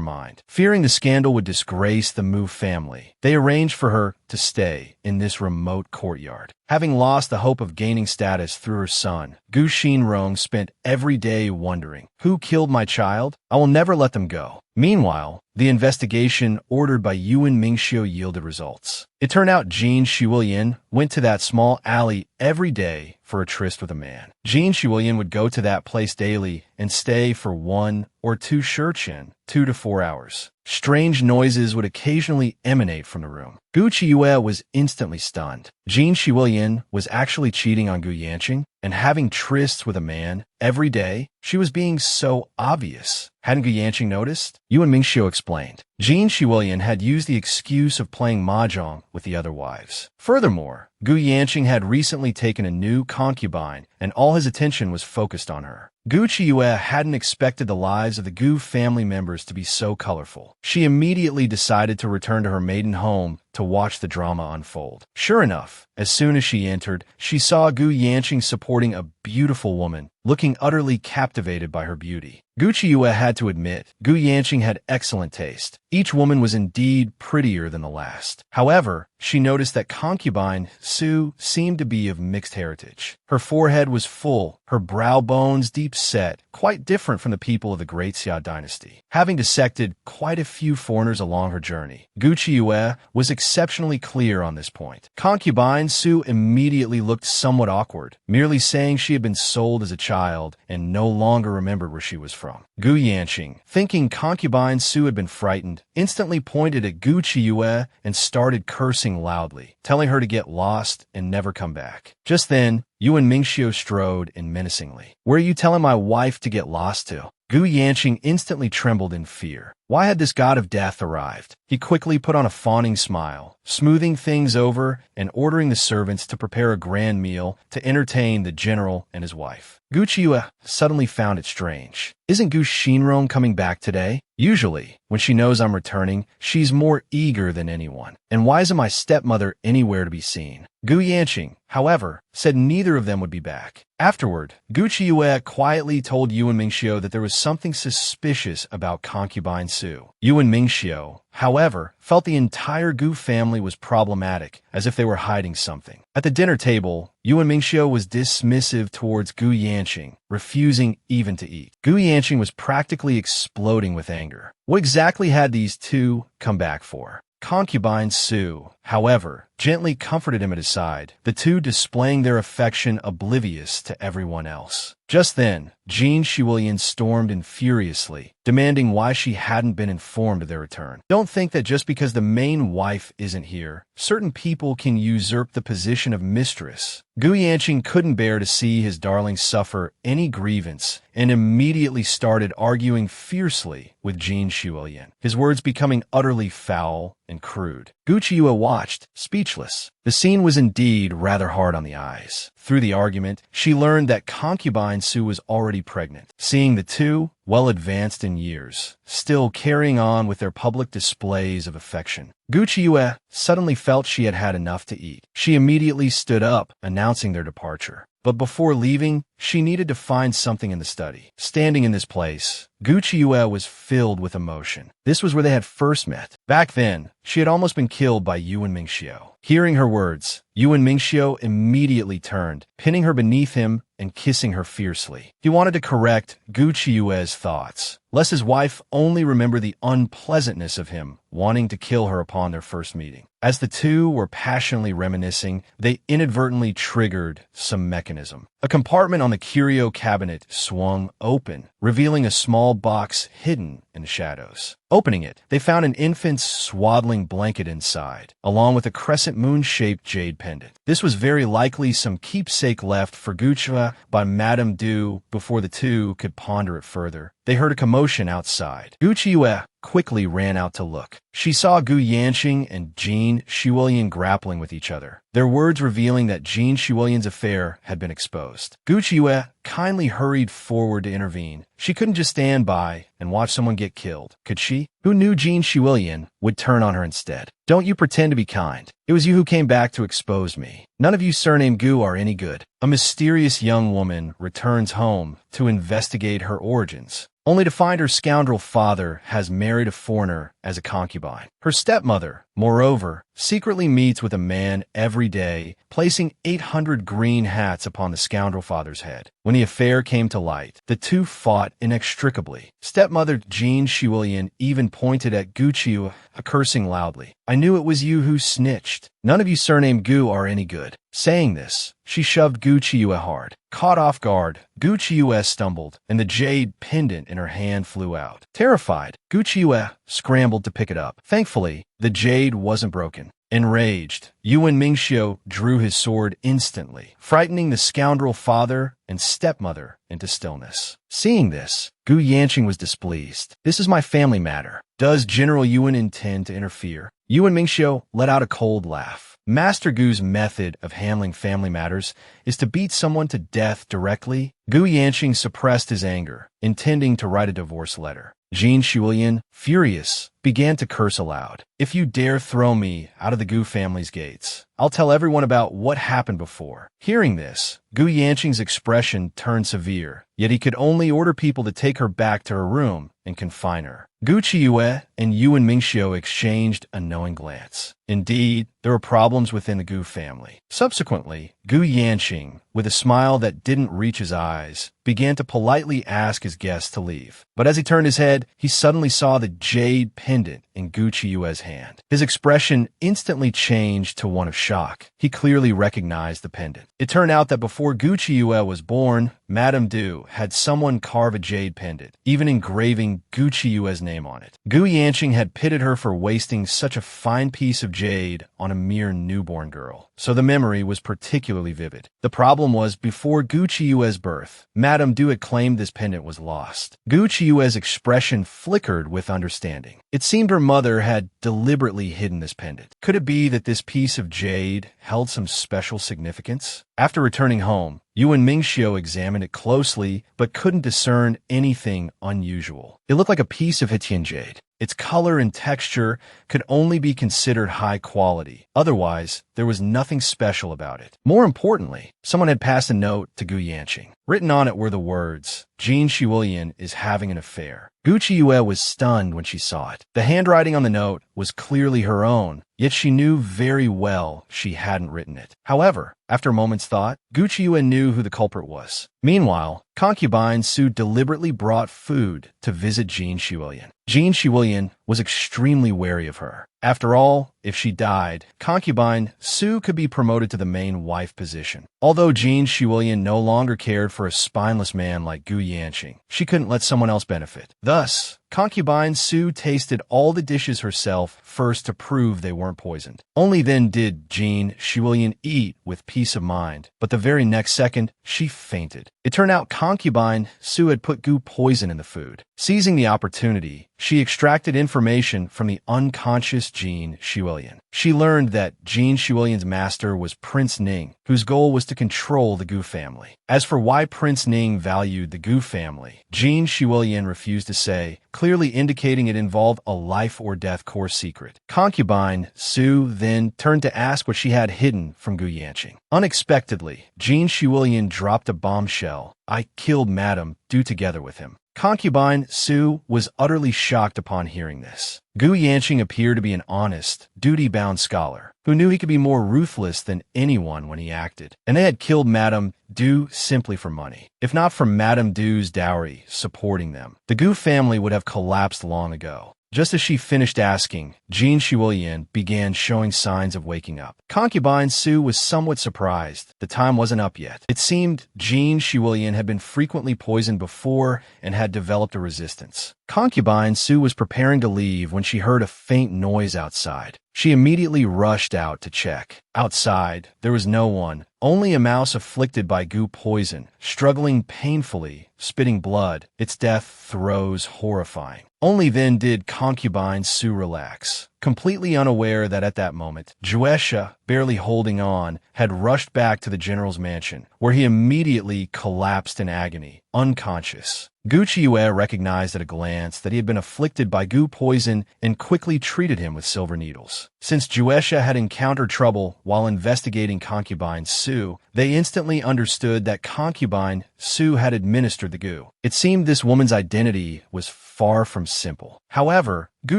mind. Fearing the scandal would disgrace the Mu family, they arranged for her to stay in this remote courtyard. Having lost the hope of gaining status through her son, Gu Xinrong spent every day wondering, who killed my child? I will never let them go. Meanwhile, the investigation ordered by Yuan Mingxiu yielded results. It turned out Jin Shuilian went to that small alley every day for a tryst with a man. Jin Shuilian would go to that place daily and stay for 1 or 2 shurchen, 2 to 4 hours. Strange noises would occasionally emanate from the room. Gu Qiuyue was instantly stunned. Jin Shuilian was actually cheating on Gu Yanqing and having trysts with a man every day. She was being so obvious. Hadn't Gu Yanqing noticed? Yuan Mingxiu explained. Jin Shuilian had used the excuse of playing mahjong with the other wives. Furthermore, Gu Yanqing had recently taken a new concubine, and all his attention was focused on her. Gu Qiuyue hadn't expected the lives of the Gu family members to be so colorful. She immediately decided to return to her maiden home to watch the drama unfold. Sure enough, as soon as she entered, she saw Gu Yanqing supporting a beautiful woman, looking utterly captivated by her beauty. Gu Qiuyue had to admit, Gu Yanqing had excellent taste. Each woman was indeed prettier than the last. However, she noticed that concubine Su seemed to be of mixed heritage. Her forehead was full, her brow bones deep set, quite different from the people of the Great Xia dynasty. Having dissected quite a few foreigners along her journey, Gu Qiuyue was exceptionally clear on this point. Concubine Su immediately looked somewhat awkward, merely saying she had been sold as a child and no longer remembered where she was from. Gu Yanqing, thinking concubine Su had been frightened, instantly pointed at Gu Qiuyue and started cursing loudly, telling her to get lost and never come back. Just then, Yuan Mingxiu strode in menacingly. "Where are you telling my wife to get lost to?" Gu Yanqing instantly trembled in fear. Why had this god of death arrived? He quickly put on a fawning smile, smoothing things over and ordering the servants to prepare a grand meal to entertain the general and his wife. Gu Qiuyue suddenly found it strange. Isn't Gu Xinrong coming back today? Usually, when she knows I'm returning, she's more eager than anyone. And why isn't my stepmother anywhere to be seen? Gu Yanqing, however, said neither of them would be back. Afterward, Gu Qiuyue quietly told Yuan Mingxiu that there was something suspicious about concubine Su. Yuan Mingxiu, however, felt the entire Gu family was problematic, as if they were hiding something. At the dinner table, Yuan Mingxiu was dismissive towards Gu Yanqing, refusing even to eat. Gu Yanqing was practically exploding with anger. What exactly had these two come back for? Concubine Su, however, gently comforted him at his side, the two displaying their affection oblivious to everyone else. Just then, Jin Shuilian stormed in furiously, demanding why she hadn't been informed of their return. Don't think that just because the main wife isn't here, certain people can usurp the position of mistress. Gu Yanqing couldn't bear to see his darling suffer any grievance and immediately started arguing fiercely with Jin Shuilian, his words becoming utterly foul and crude. Gu Qiuyue watched, speechless. The scene was indeed rather hard on the eyes. Through the argument, she learned that concubine Su was already pregnant. Seeing the two, well advanced in years, still carrying on with their public displays of affection, Gu Qiuyue suddenly felt she had had enough to eat. She immediately stood up, announcing their departure. But before leaving, she needed to find something in the study. Standing in this place, Gu Qiuyue was filled with emotion. This was where they had first met. Back then, she had almost been killed by Yuan Mingxiu. Hearing her words, Yuan Mingxiu immediately turned, pinning her beneath him and kissing her fiercely. He wanted to correct Gu Qiuyue's thoughts, lest his wife only remember the unpleasantness of him wanting to kill her upon their first meeting. As the two were passionately reminiscing, they inadvertently triggered some mechanism. A compartment on the curio cabinet swung open, revealing a small box hidden in the shadows. Opening it, they found an infant's swaddling blanket inside, along with a crescent moon-shaped jade pendant. This was very likely some keepsake left for Gu Qiuyue by Madame Du before the two could ponder it further. They heard a commotion outside. Gu Qiuyue quickly ran out to look. She saw Gu Yanqing and Jin Shuilian grappling with each other, their words revealing that Jin Shuilian's affair had been exposed. Gu Qiuyue kindly hurried forward to intervene. She couldn't just stand by and watch someone get killed, could she? Who knew Jin Shuilian would turn on her instead? Don't you pretend to be kind. It was you who came back to expose me. None of you surnamed Gu are any good. A mysterious young woman returns home to investigate her origins, only to find her scoundrel father has married a foreigner as a concubine. Her stepmother, moreover, secretly meets with a man every day, placing 800 green hats upon the scoundrel father's head. When the affair came to light, the two fought inextricably. Stepmother Jean Shiwilian even pointed at Gu Qiu, cursing loudly. "I knew it was you who snitched. None of you surnamed Gu are any good." Saying this, she shoved Gu Qiu hard. Caught off guard, Gu Qiu stumbled, and the jade pendant in her hand flew out. Terrified, Gu Qiu scrambled to pick it up. Thankfully, the jade wasn't broken. Enraged, Yuan Mingxiu drew his sword instantly, frightening the scoundrel father and stepmother into stillness. Seeing this, Gu Yanqing was displeased. "This is my family matter. Does General Yuan intend to interfere?" Yuan Mingxiu let out a cold laugh. Master Gu's method of handling family matters is to beat someone to death directly. Gu Yanqing suppressed his anger, intending to write a divorce letter. Jean Shiwilian, furious, began to curse aloud. "If you dare throw me out of the Gu family's gates, I'll tell everyone about what happened before." Hearing this, Gu Yanqing's expression turned severe, yet he could only order people to take her back to her room and confine her. Gu Qiu and Yuan Mingxiu exchanged a knowing glance. Indeed, there were problems within the Gu family. Subsequently, Gu Yanqing, with a smile that didn't reach his eyes, began to politely ask his guests to leave. But as he turned his head, he suddenly saw the jade pendant in Gu Qiu's hand. His expression instantly changed to one of shock. He clearly recognized the pendant. It turned out that before Gu Qiu was born, Madame Du had someone carve a jade pendant, even engraving Gu Qiu's name on it. Gu Yanqing had pitted her for wasting such a fine piece of jade on a mere newborn girl, so the memory was particularly vivid. The problem was, before Gu Qiu's birth, Madame Du had claimed this pendant was lost. Gu Qiu's expression flickered with understanding. It seemed her mother had deliberately hidden this pendant. Could it be that this piece of jade held some special significance? After returning home, Yuan Mingxiu examined it closely, but couldn't discern anything unusual. It looked like a piece of Hitian jade. Its color and texture could only be considered high quality. Otherwise, there was nothing special about it. More importantly, someone had passed a note to Gu Yanqing. Written on it were the words, "Jean Shiwilian is having an affair." Gu Qiu was stunned when she saw it. The handwriting on the note was clearly her own, yet she knew very well she hadn't written it. However, after a moment's thought, Gu Qiu knew who the culprit was. Meanwhile, concubine Su deliberately brought food to visit Jean Shiwilian. Jean Shiwilian was extremely wary of her. After all, if she died, concubine Su could be promoted to the main wife position. Although Jean Shiwilian no longer cared for a spineless man like Gu Yanqing, she couldn't let someone else benefit. Thus, concubine Su tasted all the dishes herself first to prove they weren't poisoned. Only then did Jean Shiwilian eat with peace of mind, but the very next second, she fainted. It turned out concubine Su had put Gu poison in the food. Seizing the opportunity, she extracted information from the unconscious Jean Shiwilian. She learned that Jean Shiwilian's master was Prince Ning, whose goal was to control the Gu family. As for why Prince Ning valued the Gu family, Jean Shiwilian refused to say, clearly indicating it involved a life-or-death core secret. Concubine Su then turned to ask what she had hidden from Gu Yanqing. Unexpectedly, Jean Shiwilian dropped a bombshell. "I killed Madame Du together with him." Concubine Su was utterly shocked upon hearing this. Gu Yanqing appeared to be an honest, duty-bound scholar who knew he could be more ruthless than anyone when he acted, and they had killed Madame Du simply for money. If not for Madame Du's dowry supporting them, the Gu family would have collapsed long ago. Just as she finished asking, Jean Shiwilian began showing signs of waking up. Concubine Su was somewhat surprised. The time wasn't up yet. It seemed Jean Shiwilian had been frequently poisoned before and had developed a resistance. Concubine Su was preparing to leave when she heard a faint noise outside. She immediately rushed out to check. Outside, there was no one, only a mouse afflicted by Gu poison, struggling painfully, spitting blood, its death throes horrifying. Only then did concubine Su relax. completely unaware that at that moment, Juesha, barely holding on, had rushed back to the general's mansion, where he immediately collapsed in agony, unconscious. Gu Qiuyue recognized at a glance that he had been afflicted by Gu poison and quickly treated him with silver needles. Since Juesha had encountered trouble while investigating concubine Su, they instantly understood that concubine Su had administered the Gu. It seemed this woman's identity was far from simple. However, Gu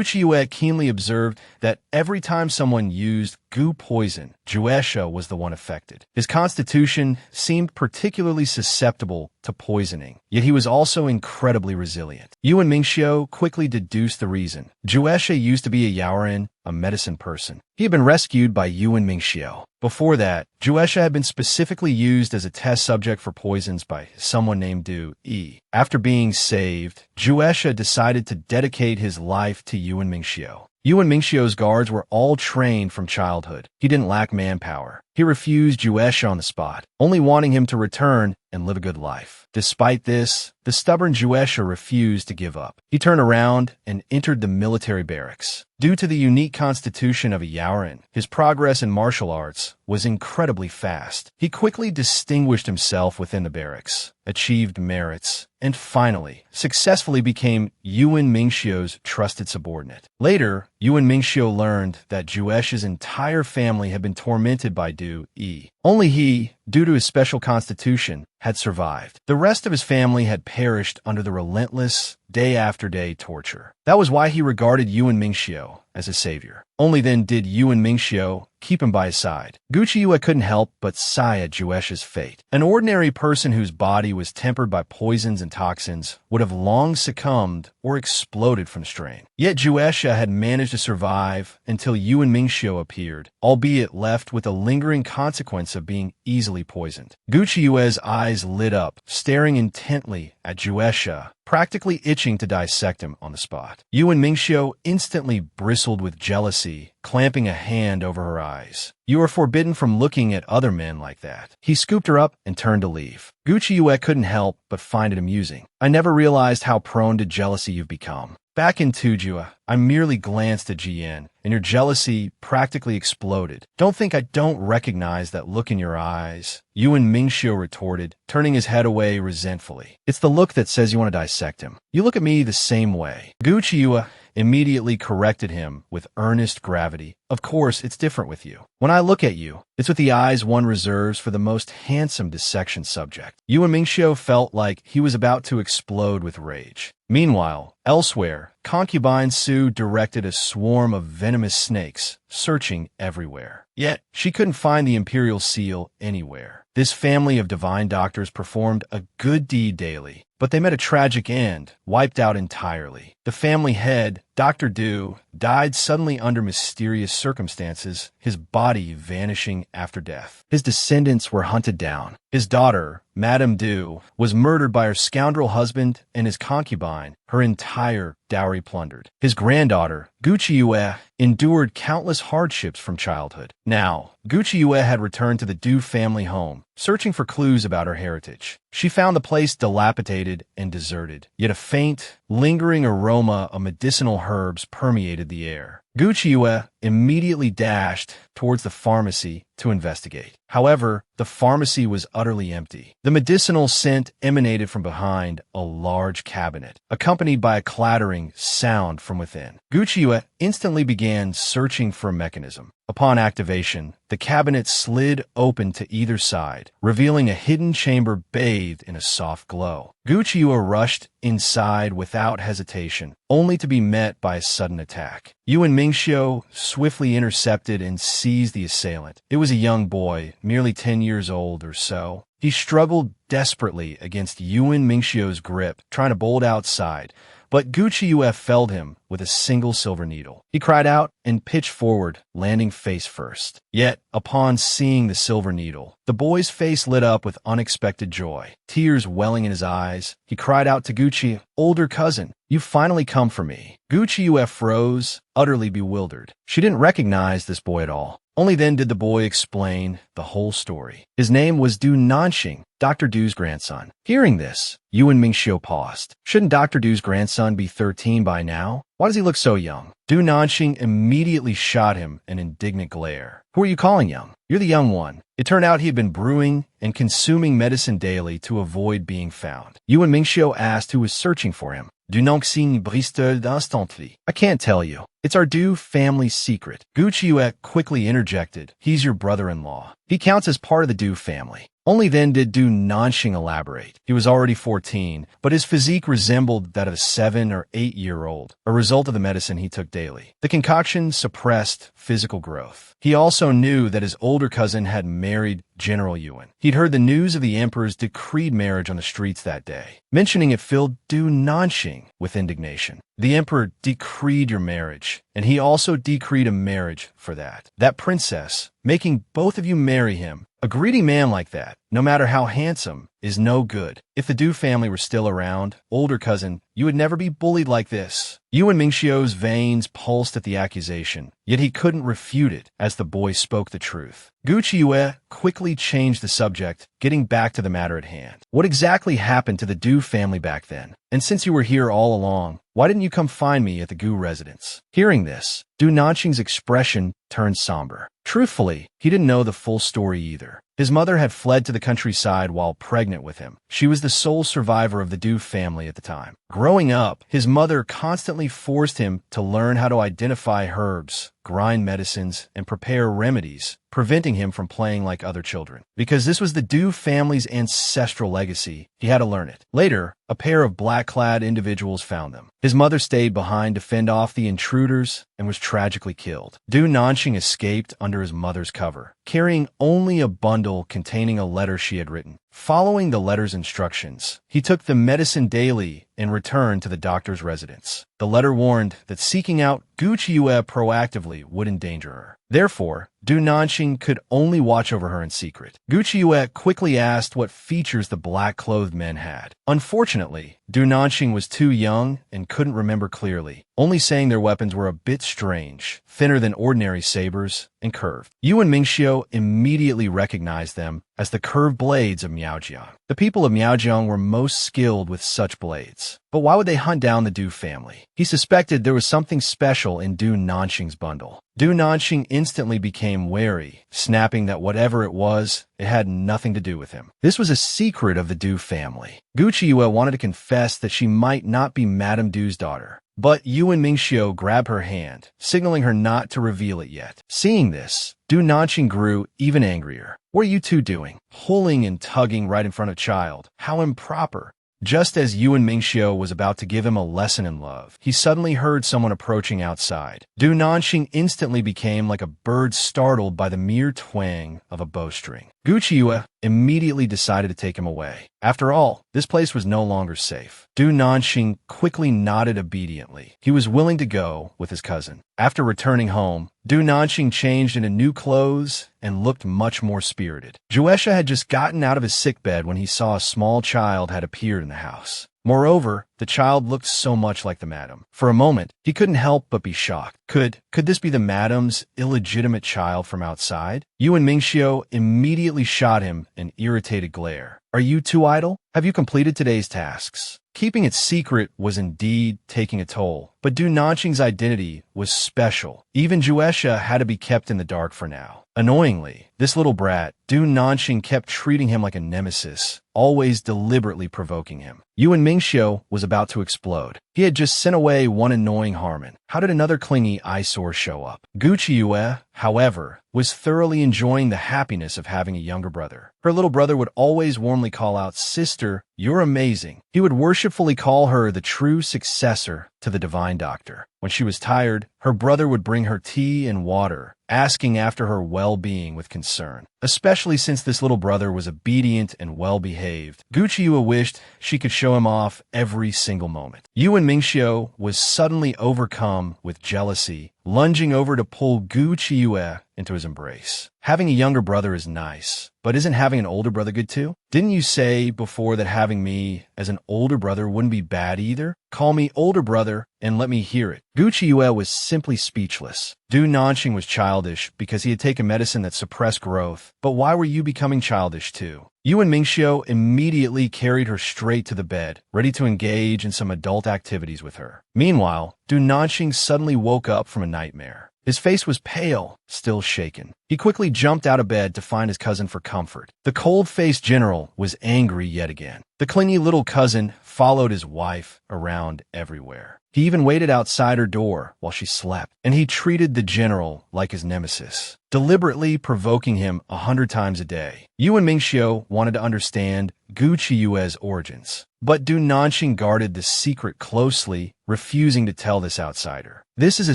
Qiuyue keenly observed that every time someone used Gu poison, Juesha was the one affected. His constitution seemed particularly susceptible to poisoning, yet he was also incredibly resilient. Yuan Mingxiu quickly deduced the reason. Juesha used to be a Yaoren, a medicine person. He had been rescued by Yuan Mingxiu. Before that, Juesha had been specifically used as a test subject for poisons by someone named Du Yi. After being saved, Juesha decided to dedicate his life to Yuan Mingxiu. Yuan Mingxiu's guards were all trained from childhood. He didn't lack manpower. He refused Juesha on the spot, only wanting him to return and live a good life. Despite this, the stubborn Juesha refused to give up. He turned around and entered the military barracks. Due to the unique constitution of a Yaoren, his progress in martial arts was incredibly fast. He quickly distinguished himself within the barracks, achieved merits, and finally, successfully became Yuan Mingxiu's trusted subordinate. Later, Yuan Mingxiu learned that Juesha's entire family had been tormented by Du Yi. Only he, due to his special constitution, had survived. The rest of his family had perished under the relentless, day-after-day torture. That was why he regarded Yuan Mingxiu as a savior. Only then did Yuan Mingxiu keep him by his side. Gu Qiuyue couldn't help but sigh at Juesha's fate. An ordinary person whose body was tempered by poisons and toxins would have long succumbed or exploded from strain. Yet Juesha had managed to survive until Yuan Mingxiu appeared, albeit left with a lingering consequence of being easily poisoned. Gu Qiuyue's eyes lit up, staring intently at Juesha, practically itching to dissect him on the spot. Yuan Mingxiu instantly bristled with jealousy, clamping a hand over her eyes. "You are forbidden from looking at other men like that." He scooped her up and turned to leave. Gu Qiuyue couldn't help but find it amusing. "I never realized how prone to jealousy you've become. Back in Tujua, I merely glanced at Jian, and your jealousy practically exploded. Don't think I don't recognize that look in your eyes," Yuan Mingxiu retorted, turning his head away resentfully. "It's the look that says you want to dissect him. You look at me the same way." Gu Qiuyue immediately corrected him with earnest gravity. "Of course, it's different with you. When I look at you, it's with the eyes one reserves for the most handsome dissection subject." Yuan Mingxiu felt like he was about to explode with rage. Meanwhile, elsewhere, concubine Su directed a swarm of venomous snakes, searching everywhere. Yet, she couldn't find the imperial seal anywhere. This family of divine doctors performed a good deed daily, but they met a tragic end, wiped out entirely. The family head, Dr. Du, died suddenly under mysterious circumstances, his body vanishing after death. His descendants were hunted down. His daughter, Madame Du, was murdered by her scoundrel husband and his concubine, her entire dowry plundered. His granddaughter, Gu Qiuyue, endured countless hardships from childhood. Now, Gu Qiuyue had returned to the Du family home, searching for clues about her heritage. She found the place dilapidated and deserted, yet a faint, lingering aroma of medicinal herbs permeated the air. Gu Qiuyue immediately dashed towards the pharmacy to investigate. However, the pharmacy was utterly empty. The medicinal scent emanated from behind a large cabinet, accompanied by a clattering sound from within. Gu Qiuyue instantly began searching for a mechanism. Upon activation, the cabinet slid open to either side, revealing a hidden chamber bathed in a soft glow. Gu Qiuyue rushed inside without hesitation, only to be met by a sudden attack. Yuan Mingxiu swiftly intercepted and seized the assailant. It was a young boy, merely 10 years old or so. He struggled desperately against Yuan Mingxiu's grip, trying to bolt outside, but Gu Qiuyue felled him with a single silver needle. He cried out and pitched forward, landing face first. Yet, upon seeing the silver needle, the boy's face lit up with unexpected joy. Tears welling in his eyes, he cried out to Gu Qiuyue, "Older cousin, you've finally come for me." Gu Qiuyue froze, utterly bewildered. She didn't recognize this boy at all. Only then did the boy explain the whole story. His name was Du Nanxing, Dr. Du's grandson. Hearing this, Yuan Mingxiu paused. Shouldn't Dr. Du's grandson be 13 by now? Why does he look so young? Du Nanxing immediately shot him an indignant glare. Who are you calling young? You're the young one. It turned out he had been brewing and consuming medicine daily to avoid being found. Yuan Mingxiu asked who was searching for him. Du Nanxing bristled instantly. I can't tell you. It's our Du family's secret. Gu Qiuet quickly interjected. He's your brother-in-law. He counts as part of the Du family. Only then did Du Nanxing elaborate. He was already 14, but his physique resembled that of a 7 or 8-year-old, a result of the medicine he took daily. The concoction suppressed physical growth. He also knew that his older cousin had married General Yuan. He'd heard the news of the emperor's decreed marriage on the streets that day. Mentioning it filled Du Nanxing with indignation. The emperor decreed your marriage, and he also decreed a marriage for that. That princess, making both of you marry him. A greedy man like that, no matter how handsome, is no good. If the Du family were still around, older cousin, you would never be bullied like this. Yuan Mingxiu's veins pulsed at the accusation, yet he couldn't refute it as the boy spoke the truth. Gu Qiuet quickly changed the subject, getting back to the matter at hand. What exactly happened to the Du family back then? And since you were here all along, why didn't you come find me at the Gu residence? Hearing this, Du Nanxing's expression turned somber. Truthfully, he didn't know the full story either. His mother had fled to the countryside while pregnant with him. She was the sole survivor of the Du family at the time. Growing up, his mother constantly forced him to learn how to identify herbs, grind medicines, and prepare remedies, preventing him from playing like other children. Because this was the Du family's ancestral legacy, he had to learn it. Later, a pair of black-clad individuals found them. His mother stayed behind to fend off the intruders and was tragically killed. Du Nanxing escaped under his mother's cover, carrying only a bundle containing a letter she had written. Following the letter's instructions, he took the medicine daily and returned to the doctor's residence. The letter warned that seeking out Gu Qiuet proactively would endanger her. Therefore, Du Nanxing could only watch over her in secret. Gu Qiuet quickly asked what features the black-clothed men had. Unfortunately, Du Nanxing was too young and couldn't remember clearly, only saying their weapons were a bit strange, thinner than ordinary sabers, and curved. Yuan Mingxiu immediately recognized them as the curved blades of Miaojiang. The people of Miaojiang were most skilled with such blades. But why would they hunt down the Du family? He suspected there was something special in Du Nanxing's bundle. Du Nanxing instantly became wary, snapping that whatever it was, it had nothing to do with him. This was a secret of the Du family. Gu Qiuet wanted to confess that she might not be Madame Du's daughter. But Yuan Mingxiu grabbed her hand, signaling her not to reveal it yet. Seeing this, Du Nanxing grew even angrier. What are you two doing? Pulling and tugging right in front of child. How improper. Just as Yuan Mingxiu was about to give him a lesson in love, he suddenly heard someone approaching outside. Du Nanxing instantly became like a bird startled by the mere twang of a bowstring. Gu Qiuet immediately decided to take him away. After all, this place was no longer safe. Du Nanxing quickly nodded obediently. He was willing to go with his cousin. After returning home, Du Nanxing changed into new clothes and looked much more spirited. Juesha had just gotten out of his sickbed when he saw a small child had appeared in the house. Moreover, the child looked so much like the madam. For a moment, he couldn't help but be shocked. Could this be the madam's illegitimate child from outside? Yuan Mingxiu immediately shot him an irritated glare. Are you too idle? Have you completed today's tasks? Keeping it secret was indeed taking a toll, but Du Nanxing's identity was special. Even Juesha had to be kept in the dark for now. Annoyingly, this little brat, Du Nanxing kept treating him like a nemesis, always deliberately provoking him. Yuan Mingxiu was about to explode. He had just sent away one annoying Harmon. How did another clingy eyesore show up? Gu Qiuet, however, was thoroughly enjoying the happiness of having a younger brother. Her little brother would always warmly call out, "Sister, you're amazing." He would worshipfully call her the true successor to the divine doctor. When she was tired, her brother would bring her tea and water, asking after her well-being with concern. Especially since this little brother was obedient and well-behaved, Gu Qiuet wished she could show him off every single moment. Yuan Mingxiu was suddenly overcome with jealousy, lunging over to pull Gu Qiuet into his embrace. Having a younger brother is nice, but isn't having an older brother good too? Didn't you say before that having me as an older brother wouldn't be bad either? Call me older brother and let me hear it. Gu Qiuyue was simply speechless. Du Nanxing was childish because he had taken medicine that suppressed growth. But why were you becoming childish too? Yuan Mingxiu immediately carried her straight to the bed, ready to engage in some adult activities with her. Meanwhile, Du Nanxing suddenly woke up from a nightmare. His face was pale, still shaken. He quickly jumped out of bed to find his cousin for comfort. The cold-faced general was angry yet again. The clingy little cousin followed his wife around everywhere. He even waited outside her door while she slept, and he treated the general like his nemesis, deliberately provoking him 100 times a day. Yuan Mingxiu wanted to understand Gu Qiuyue's origins, but Du Nanxing guarded the secret closely, refusing to tell this outsider. This is a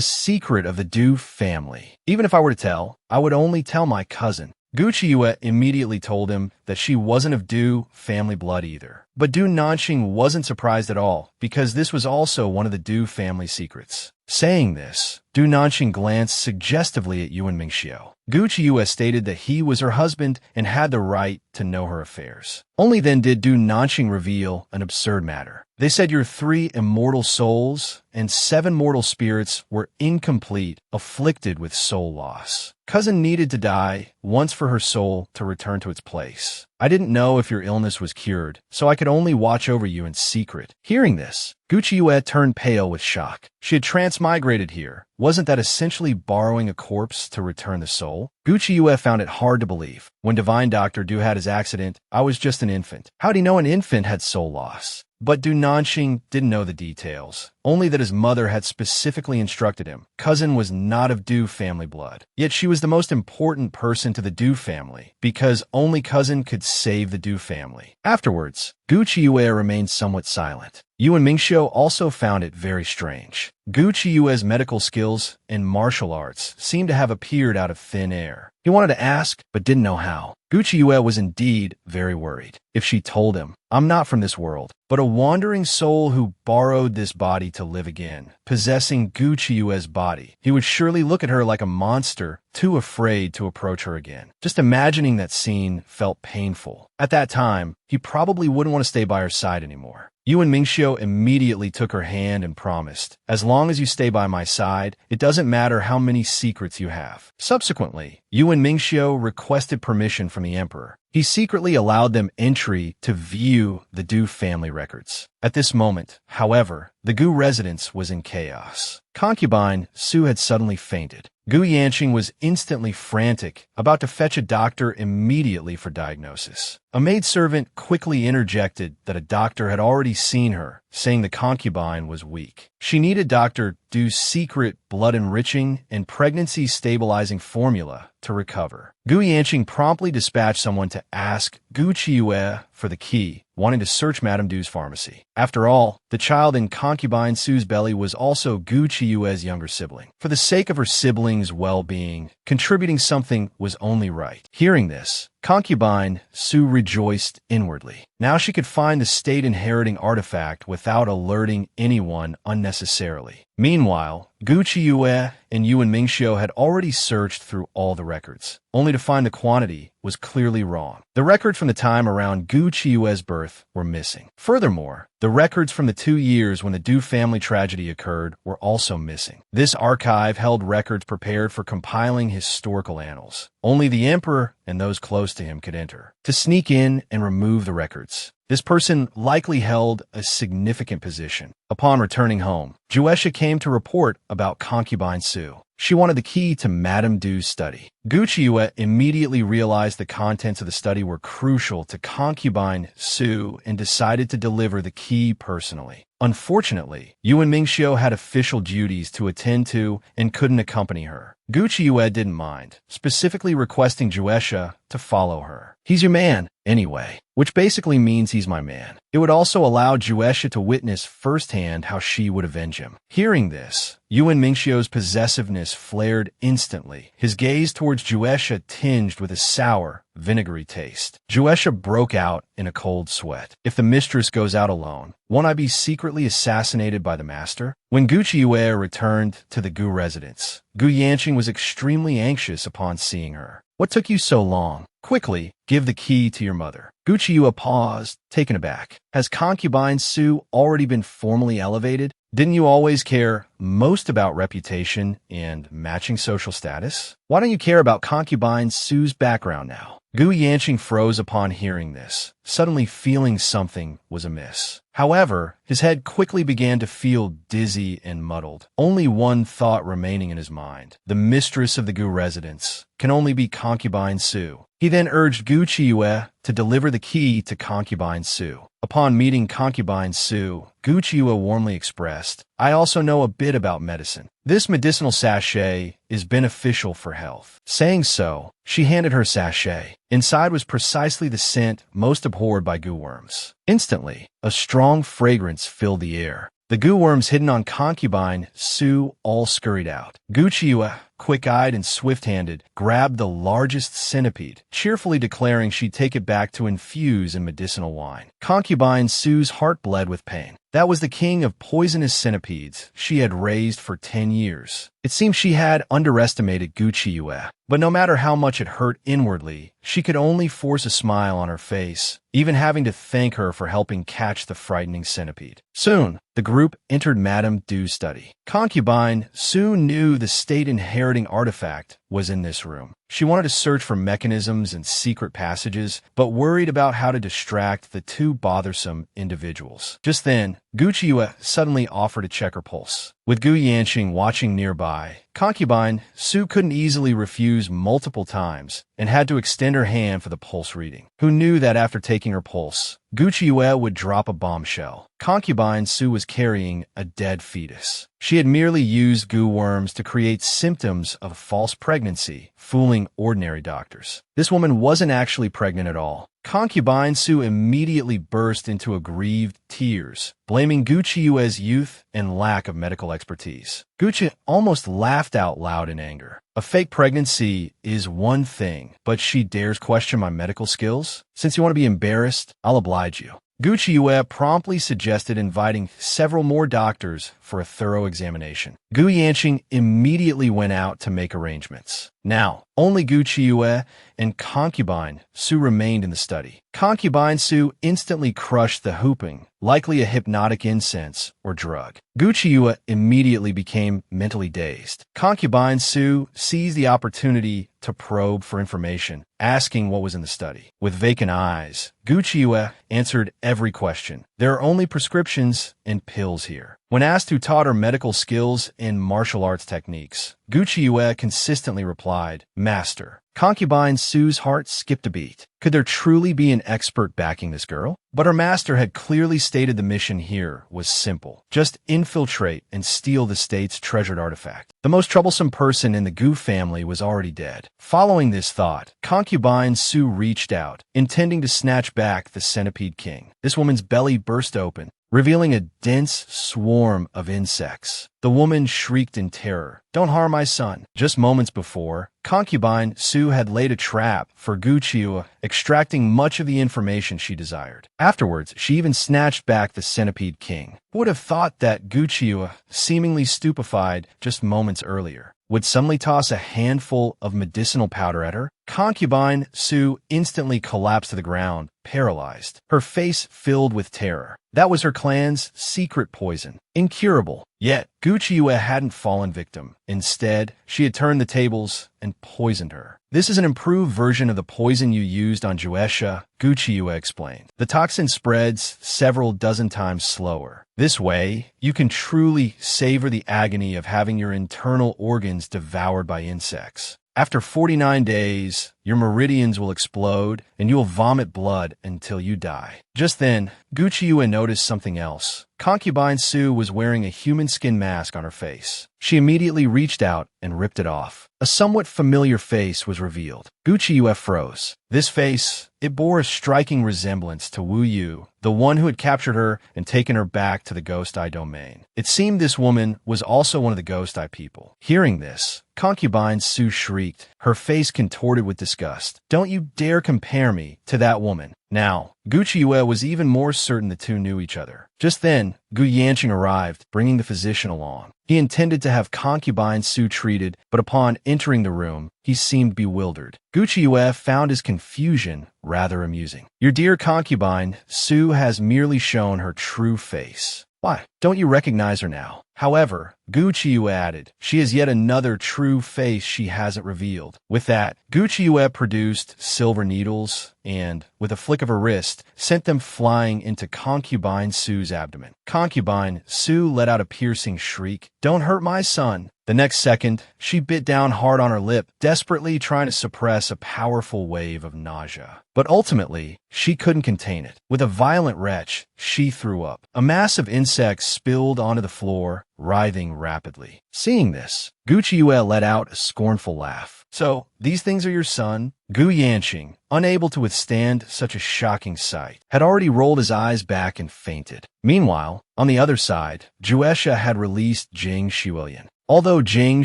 secret of the Du family. Even if I were to tell, I would only tell my cousin. Gu Qiuyue immediately told him that she wasn't of Du family blood either. But Du Nanxing wasn't surprised at all, because this was also one of the Du family secrets. Saying this, Du Nanxing glanced suggestively at Yuan Mingxiu. Gu Qiuyue stated that he was her husband and had the right to know her affairs. Only then did Du Nanxing reveal an absurd matter. They said your 3 immortal souls and 7 mortal spirits were incomplete, afflicted with soul loss. Cousin needed to die once for her soul to return to its place. I didn't know if your illness was cured, so I could only watch over you in secret. Hearing this, Gu Qiuyue turned pale with shock. She had transmigrated here. Wasn't that essentially borrowing a corpse to return the soul? Gu Qiuyue found it hard to believe. When Divine Doctor Du had his accident, I was just an infant. How'd he know an infant had soul loss? But Du Nanxing didn't know the details, only that his mother had specifically instructed him. Cousin was not of Du family blood, yet she was the most important person to the Du family, because only Cousin could save the Du family. Afterwards, Gu Qiuyue remained somewhat silent. Yuan Mingxiu also found it very strange. Gu Qiuyue's medical skills and martial arts seemed to have appeared out of thin air. He wanted to ask, but didn't know how. Gu Qiuyue was indeed very worried. If she told him, I'm not from this world, but a wandering soul who borrowed this body to live again, possessing Gu Qiuyue's body, he would surely look at her like a monster, too afraid to approach her again. Just imagining that scene felt painful. At that time, he probably wouldn't want to stay by her side anymore. Yuan Mingxiu immediately took her hand and promised, as long as you stay by my side, it doesn't matter how many secrets you have. Subsequently, Yuan Mingxiu requested permission from the emperor. He secretly allowed them entry to view the Du family records. At this moment, however, the Gu residence was in chaos. Concubine Su had suddenly fainted. Gu Yanqing was instantly frantic, about to fetch a doctor immediately for diagnosis. A maidservant quickly interjected that a doctor had already seen her, saying the concubine was weak. She needed Dr. Du's secret blood-enriching and pregnancy-stabilizing formula to recover. Gu Yanqing promptly dispatched someone to ask Gu Qiuyue for the key, wanting to search Madame Du's pharmacy. After all, the child in concubine Su's belly was also Gu Qiuyue's younger sibling. For the sake of her sibling's well-being, contributing something was only right. Hearing this, concubine Su rejoiced inwardly. Now she could find the state-inheriting artifact without alerting anyone unnecessarily. Meanwhile, Gu Qiuyue and Yuan Mingxiu had already searched through all the records, only to find the quantity was clearly wrong. The records from the time around Gu Qiuyue's birth were missing. Furthermore, the records from the 2 years when the Du family tragedy occurred were also missing. This archive held records prepared for compiling historical annals. Only the emperor and those close to him could enter, to sneak in and remove the records. This person likely held a significant position. Upon returning home, Juesha came to report about concubine Su. She wanted the key to Madame Du's study. Gu Qiuyue immediately realized the contents of the study were crucial to concubine Su and decided to deliver the key personally. Unfortunately, Yuan Mingxiu had official duties to attend to and couldn't accompany her. Gu Qiuyue didn't mind, specifically requesting Juesha to follow her. He's your man, anyway, which basically means he's my man. It would also allow Juesha to witness firsthand how she would avenge him. Hearing this, Yuan Mingxiu's possessiveness flared instantly, his gaze towards Juesha tinged with a sour, vinegary taste. Juesha broke out in a cold sweat. If the mistress goes out alone, won't I be secretly assassinated by the master? When Gu Qiuyue returned to the Gu residence, Gu Yanqing was extremely anxious upon seeing her. What took you so long? Quickly, give the key to your mother. Gu Qiyu paused, taken aback. Has concubine Su already been formally elevated? Didn't you always care most about reputation and matching social status? Why don't you care about concubine Su's background now? Gu Yanqing froze upon hearing this, suddenly feeling something was amiss. However, his head quickly began to feel dizzy and muddled, only one thought remaining in his mind. The mistress of the Gu residence can only be concubine Su. He then urged Gu Qiyu to deliver the key to concubine Su. Upon meeting concubine Su, Gu Qiyu warmly expressed, I also know a bit about medicine. This medicinal sachet is beneficial for health. Saying so, she handed her sachet. Inside was precisely the scent most abhorred by Gu worms. Instantly, a strong fragrance filled the air. The Gu worms hidden on concubine Su all scurried out. Gu Qiyu, quick-eyed and swift-handed, grabbed the largest centipede, cheerfully declaring she'd take it back to infuse in medicinal wine. Concubine Su's heart bled with pain. That was the king of poisonous centipedes she had raised for 10 years. It seemed she had underestimated Gu Qiyu, but no matter how much it hurt inwardly, she could only force a smile on her face, even having to thank her for helping catch the frightening centipede. Soon, the group entered Madame Du's study. Concubine soon knew the state-inheriting artifact was in this room. She wanted to search for mechanisms and secret passages, but worried about how to distract the two bothersome individuals. Just then, Gu Qiyu suddenly offered to check her pulse. With Gu Yanqing watching nearby, concubine Su couldn't easily refuse multiple times and had to extend her hand for the pulse reading. Who knew that after taking her pulse, Gu Qiyu would drop a bombshell? Concubine Su was carrying a dead fetus. She had merely used Gu worms to create symptoms of false pregnancy, fooling ordinary doctors. This woman wasn't actually pregnant at all. Concubine Su immediately burst into aggrieved tears, blaming Gu Qiyu's youth and lack of medical expertise. Gu Qiyu almost laughed out loud in anger. A fake pregnancy is one thing, but she dares question my medical skills? Since you want to be embarrassed, I'll oblige you. Gu Qiyu promptly suggested inviting several more doctors for a thorough examination. Gu Yanqing immediately went out to make arrangements. Now, only Gu Qiyu and concubine Su remained in the study. Concubine Su instantly crushed the hooping, likely a hypnotic incense or drug. Gu Qiyu immediately became mentally dazed. Concubine Su seized the opportunity to probe for information, asking what was in the study. With vacant eyes, Gu Qiyu answered every question. There are only prescriptions and pills here. When asked who taught her medical skills and martial arts techniques, Gu Qiyu consistently replied, Master. Concubine Su's heart skipped a beat. Could there truly be an expert backing this girl? But her master had clearly stated the mission here was simple. Just infiltrate and steal the state's treasured artifact. The most troublesome person in the Gu family was already dead. Following this thought, concubine Su reached out, intending to snatch back the centipede king. This woman's belly burst open, revealing a dense swarm of insects. The woman shrieked in terror, Don't harm my son. Just moments before, concubine Su had laid a trap for Gu Qiyu, extracting much of the information she desired. Afterwards, she even snatched back the centipede king. Who would have thought that Gu Qiyu, seemingly stupefied just moments earlier, would suddenly toss a handful of medicinal powder at her? Concubine Su instantly collapsed to the ground, paralyzed, her face filled with terror. That was her clan's secret poison, incurable. Yet, Gu Qiyu hadn't fallen victim. Instead, she had turned the tables and poisoned her. This is an improved version of the poison you used on Juesha, Gu Qiyu explained. The toxin spreads several dozen times slower. This way, you can truly savor the agony of having your internal organs devoured by insects. After 49 days, your meridians will explode and you will vomit blood until you die. Just then, Gu Qiyu noticed something else. Concubine Su was wearing a human skin mask on her face. She immediately reached out and ripped it off. A somewhat familiar face was revealed. Gu Qiyu froze. This face, it bore a striking resemblance to Wu Yu, the one who had captured her and taken her back to the Ghost Eye domain. It seemed this woman was also one of the Ghost Eye people. Hearing this, concubine Su shrieked, her face contorted with disgust. Don't you dare compare me to that woman. Now, Gu Qiyu was even more certain the two knew each other. Just then, Gu Yanqing arrived, bringing the physician along. He intended to have concubine Su treated, but upon entering the room, he seemed bewildered. Gu Qiuyue found his confusion rather amusing. Your dear concubine, Su has merely shown her true face. Why, don't you recognize her now? However, Gu Qiuyue added, she has yet another true face she hasn't revealed. With that, Gu Qiuyue produced silver needles and, with a flick of her wrist, sent them flying into concubine Su's abdomen. Concubine Su let out a piercing shriek, "Don't hurt my son!" The next second, she bit down hard on her lip, desperately trying to suppress a powerful wave of nausea. But ultimately, she couldn't contain it. With a violent retch, she threw up. A mass of insects spilled onto the floor, writhing rapidly. Seeing this, Gu Qiuyue let out a scornful laugh. "So, these things are your son?" Gu Yanqing, unable to withstand such a shocking sight, had already rolled his eyes back and fainted. Meanwhile, on the other side, Juesha had released Jing Shuilian. Although Jing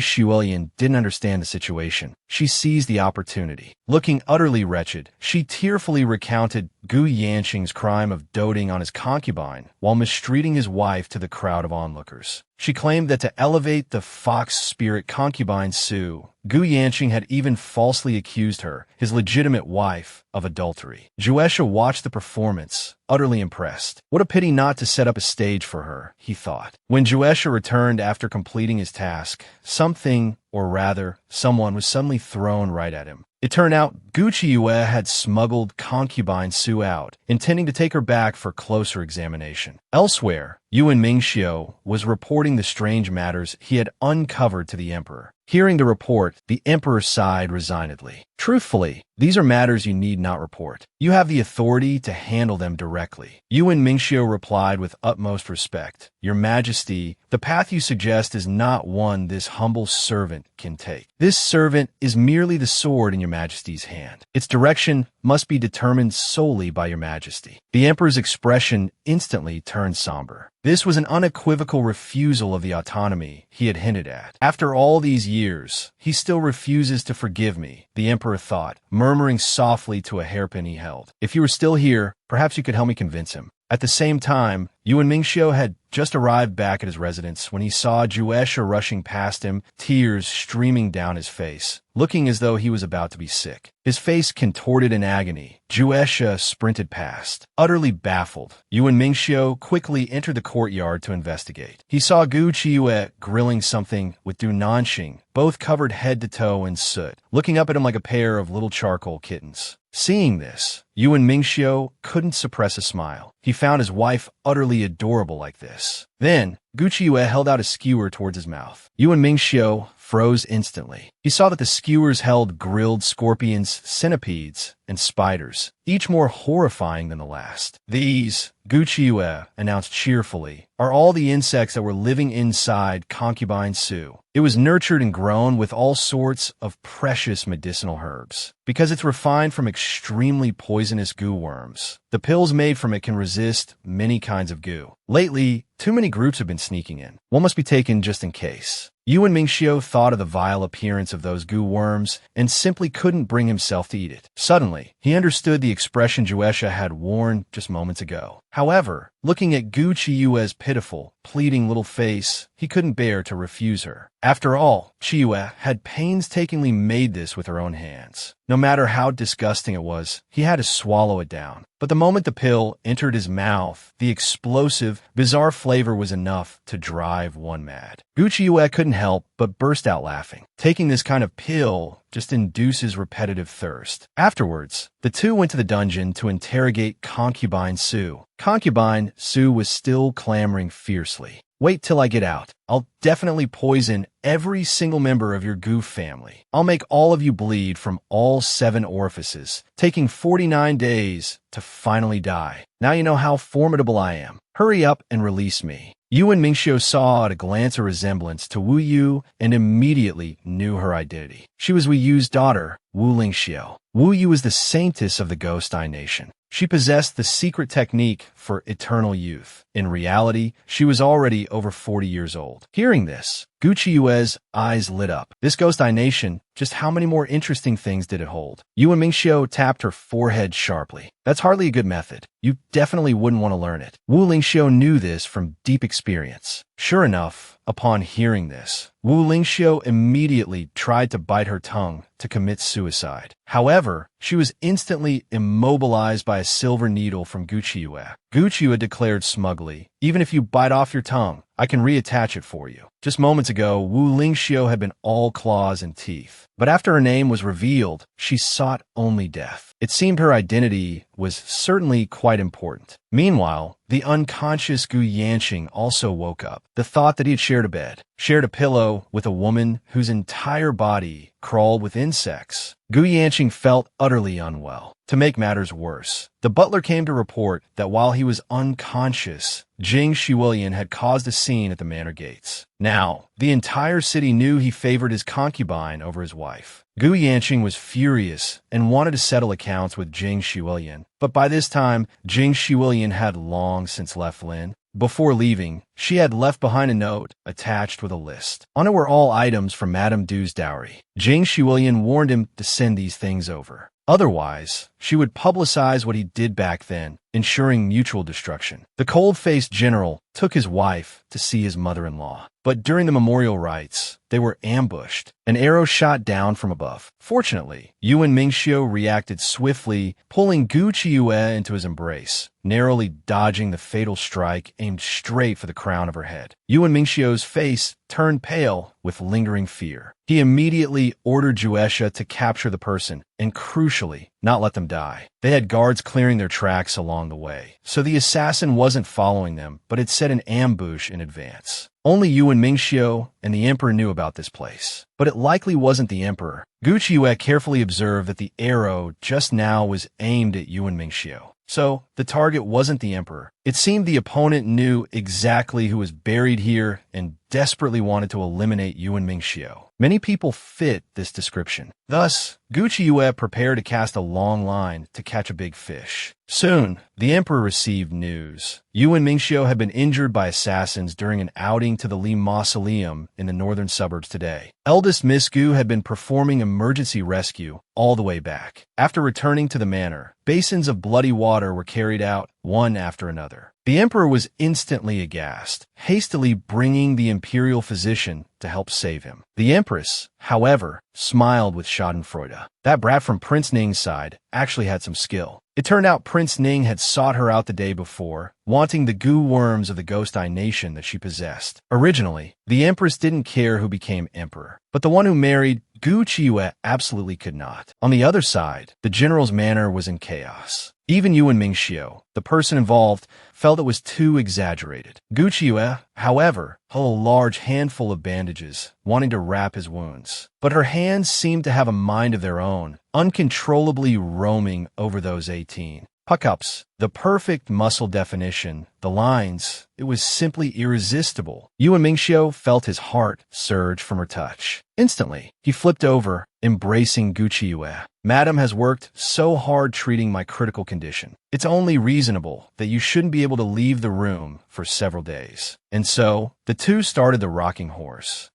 Shuilian didn't understand the situation, she seized the opportunity. Looking utterly wretched, she tearfully recounted Gu Yanqing's crime of doting on his concubine while mistreating his wife to the crowd of onlookers. She claimed that to elevate the fox spirit concubine Su, Gu Yanqing had even falsely accused her, his legitimate wife, of adultery. Juesha watched the performance, utterly impressed. What a pity not to set up a stage for her, he thought. When Juesha returned after completing his task, something, or rather, someone was suddenly thrown right at him. It turned out Gu Qiuyue had smuggled concubine Su out, intending to take her back for closer examination. Elsewhere, Yuan Mingxiu was reporting the strange matters he had uncovered to the emperor. Hearing the report, the emperor sighed resignedly. "Truthfully, these are matters you need not report. You have the authority to handle them directly." Yuan Mingxiu replied with utmost respect, "Your Majesty, the path you suggest is not one this humble servant can take. This servant is merely the sword in your Majesty's hand. Its direction must be determined solely by your Majesty." The emperor's expression instantly turned somber. This was an unequivocal refusal of the autonomy he had hinted at. After all these years, he still refuses to forgive me, the emperor thought, murmuring softly to a hairpin he held. "If you were still here, perhaps you could help me convince him." At the same time, Yuan Mingxiu had just arrived back at his residence when he saw Juesha rushing past him, tears streaming down his face, looking as though he was about to be sick. His face contorted in agony, Juesha sprinted past. Utterly baffled, Yuan Mingxiu quickly entered the courtyard to investigate. He saw Gu Qiuyue grilling something with Du Nanxing, both covered head to toe in soot, looking up at him like a pair of little charcoal kittens. Seeing this, Yuan Mingxiu couldn't suppress a smile. He found his wife utterly adorable like this. Then, Gu Qiuyue held out a skewer towards his mouth. Yuan Mingxiu froze instantly. He saw that the skewers held grilled scorpions, centipedes, and spiders, each more horrifying than the last. "These," Gu Qiuyue announced cheerfully, "are all the insects that were living inside concubine Su. It was nurtured and grown with all sorts of precious medicinal herbs. Because it's refined from extremely poisonous goo worms, the pills made from it can resist many kinds of goo. Lately, too many groups have been sneaking in. One must be taken just in case." Yuan Mingxiu thought of the vile appearance of those goo worms and simply couldn't bring himself to eat it. Suddenly, he understood the expression Juesha had worn just moments ago. However, looking at Gu Qiuyue's pitiful, pleading little face, he couldn't bear to refuse her. After all, Qiuyue had painstakingly made this with her own hands. No matter how disgusting it was, he had to swallow it down. But the moment the pill entered his mouth, the explosive, bizarre flavor was enough to drive one mad. Gu Qiuyue couldn't help but burst out laughing. Taking this kind of pill just induces repetitive thirst. Afterwards, the two went to the dungeon to interrogate concubine Su. Concubine Su was still clamoring fiercely. "Wait till I get out. I'll definitely poison every single member of your goof family. I'll make all of you bleed from all 7 orifices, taking 49 days to finally die. Now you know how formidable I am. Hurry up and release me." Yuan Mingxiu saw at a glance a resemblance to Wu Yu and immediately knew her identity. She was Wu Yu's daughter, Wu Lingxiu. Wu Yu was the saintess of the Ghost Eye Nation. She possessed the secret technique for eternal youth. In reality, she was already over 40 years old. Hearing this, Gu Qiuyue's eyes lit up. This Ghost Eye Nation, just how many more interesting things did it hold? Yuan Mingxiu tapped her forehead sharply. "That's hardly a good method. You definitely wouldn't want to learn it." Wu Lingxiu knew this from deep experience. Sure enough, upon hearing this, Wu Lingxiu immediately tried to bite her tongue to commit suicide. However, she was instantly immobilized by a silver needle from Gu Qiuyue. Gu Qiuyue declared smugly, "Even if you bite off your tongue, I can reattach it for you." Just moments ago, Wu Lingxiu had been all claws and teeth. But after her name was revealed, she sought only death. It seemed her identity was certainly quite important. Meanwhile, the unconscious Gu Yanqing also woke up. The thought that he had shared a pillow with a woman whose entire body crawled with insects. Gu Yanqing felt utterly unwell. To make matters worse, the butler came to report that while he was unconscious, Jing Shiwilian had caused a scene at the manor gates. Now, the entire city knew he favored his concubine over his wife. Gu Yanqing was furious and wanted to settle accounts with Jing Shiwilian, but by this time, Jing Shiwilian had long since left Lin. Before leaving, she had left behind a note attached with a list. On it were all items from Madame Du's dowry. Jing Shiwilian warned him to send these things over. Otherwise, she would publicize what he did back then, ensuring mutual destruction. The cold-faced general took his wife to see his mother-in-law. But during the memorial rites, they were ambushed. An arrow shot down from above. Fortunately, Yuan Mingxiu reacted swiftly, pulling Gu Qiuyue into his embrace, narrowly dodging the fatal strike aimed straight for the crown of her head. Yuan Mingxiu's face turned pale with lingering fear. He immediately ordered Juesha to capture the person and, crucially, not let them die. They had guards clearing their tracks along the way, so the assassin wasn't following them, but had set an ambush in advance. Only Yuan Mingxiu and the emperor knew about this place. But it likely wasn't the emperor. Gu Qiuyue carefully observed that the arrow just now was aimed at Yuan Mingxiu. So, the target wasn't the emperor. It seemed the opponent knew exactly who was buried here and desperately wanted to eliminate Yuan Mingxiu. Many people fit this description. Thus, Gu Qiuyue prepared to cast a long line to catch a big fish. Soon, the emperor received news. Yuan Mingxiu had been injured by assassins during an outing to the Li Mausoleum in the northern suburbs today. Eldest Miss Gu had been performing emergency rescue all the way back. After returning to the manor, basins of bloody water were carried out one after another. The emperor was instantly aghast, hastily bringing the imperial physician to help save him. The empress, however, smiled with schadenfreude. That brat from Prince Ning's side actually had some skill. It turned out Prince Ning had sought her out the day before, wanting the goo worms of the Ghost Eye Nation that she possessed. Originally, the empress didn't care who became emperor, but the one who married Gu Qiuyue absolutely could not. On the other side, the general's manor was in chaos. Even Yuan Mingxiu, the person involved, felt it was too exaggerated. Gu Qiuyue, however, held a large handful of bandages, wanting to wrap his wounds. But her hands seemed to have a mind of their own, uncontrollably roaming over those 18. Puck-ups, the perfect muscle definition, the lines, it was simply irresistible. Yuan Mingxiu felt his heart surge from her touch. Instantly, he flipped over, embracing Gu Qiuyue. Madam has worked so hard treating my critical condition. It's only reasonable that you shouldn't be able to leave the room for several days. And so, the two started the rocking horse.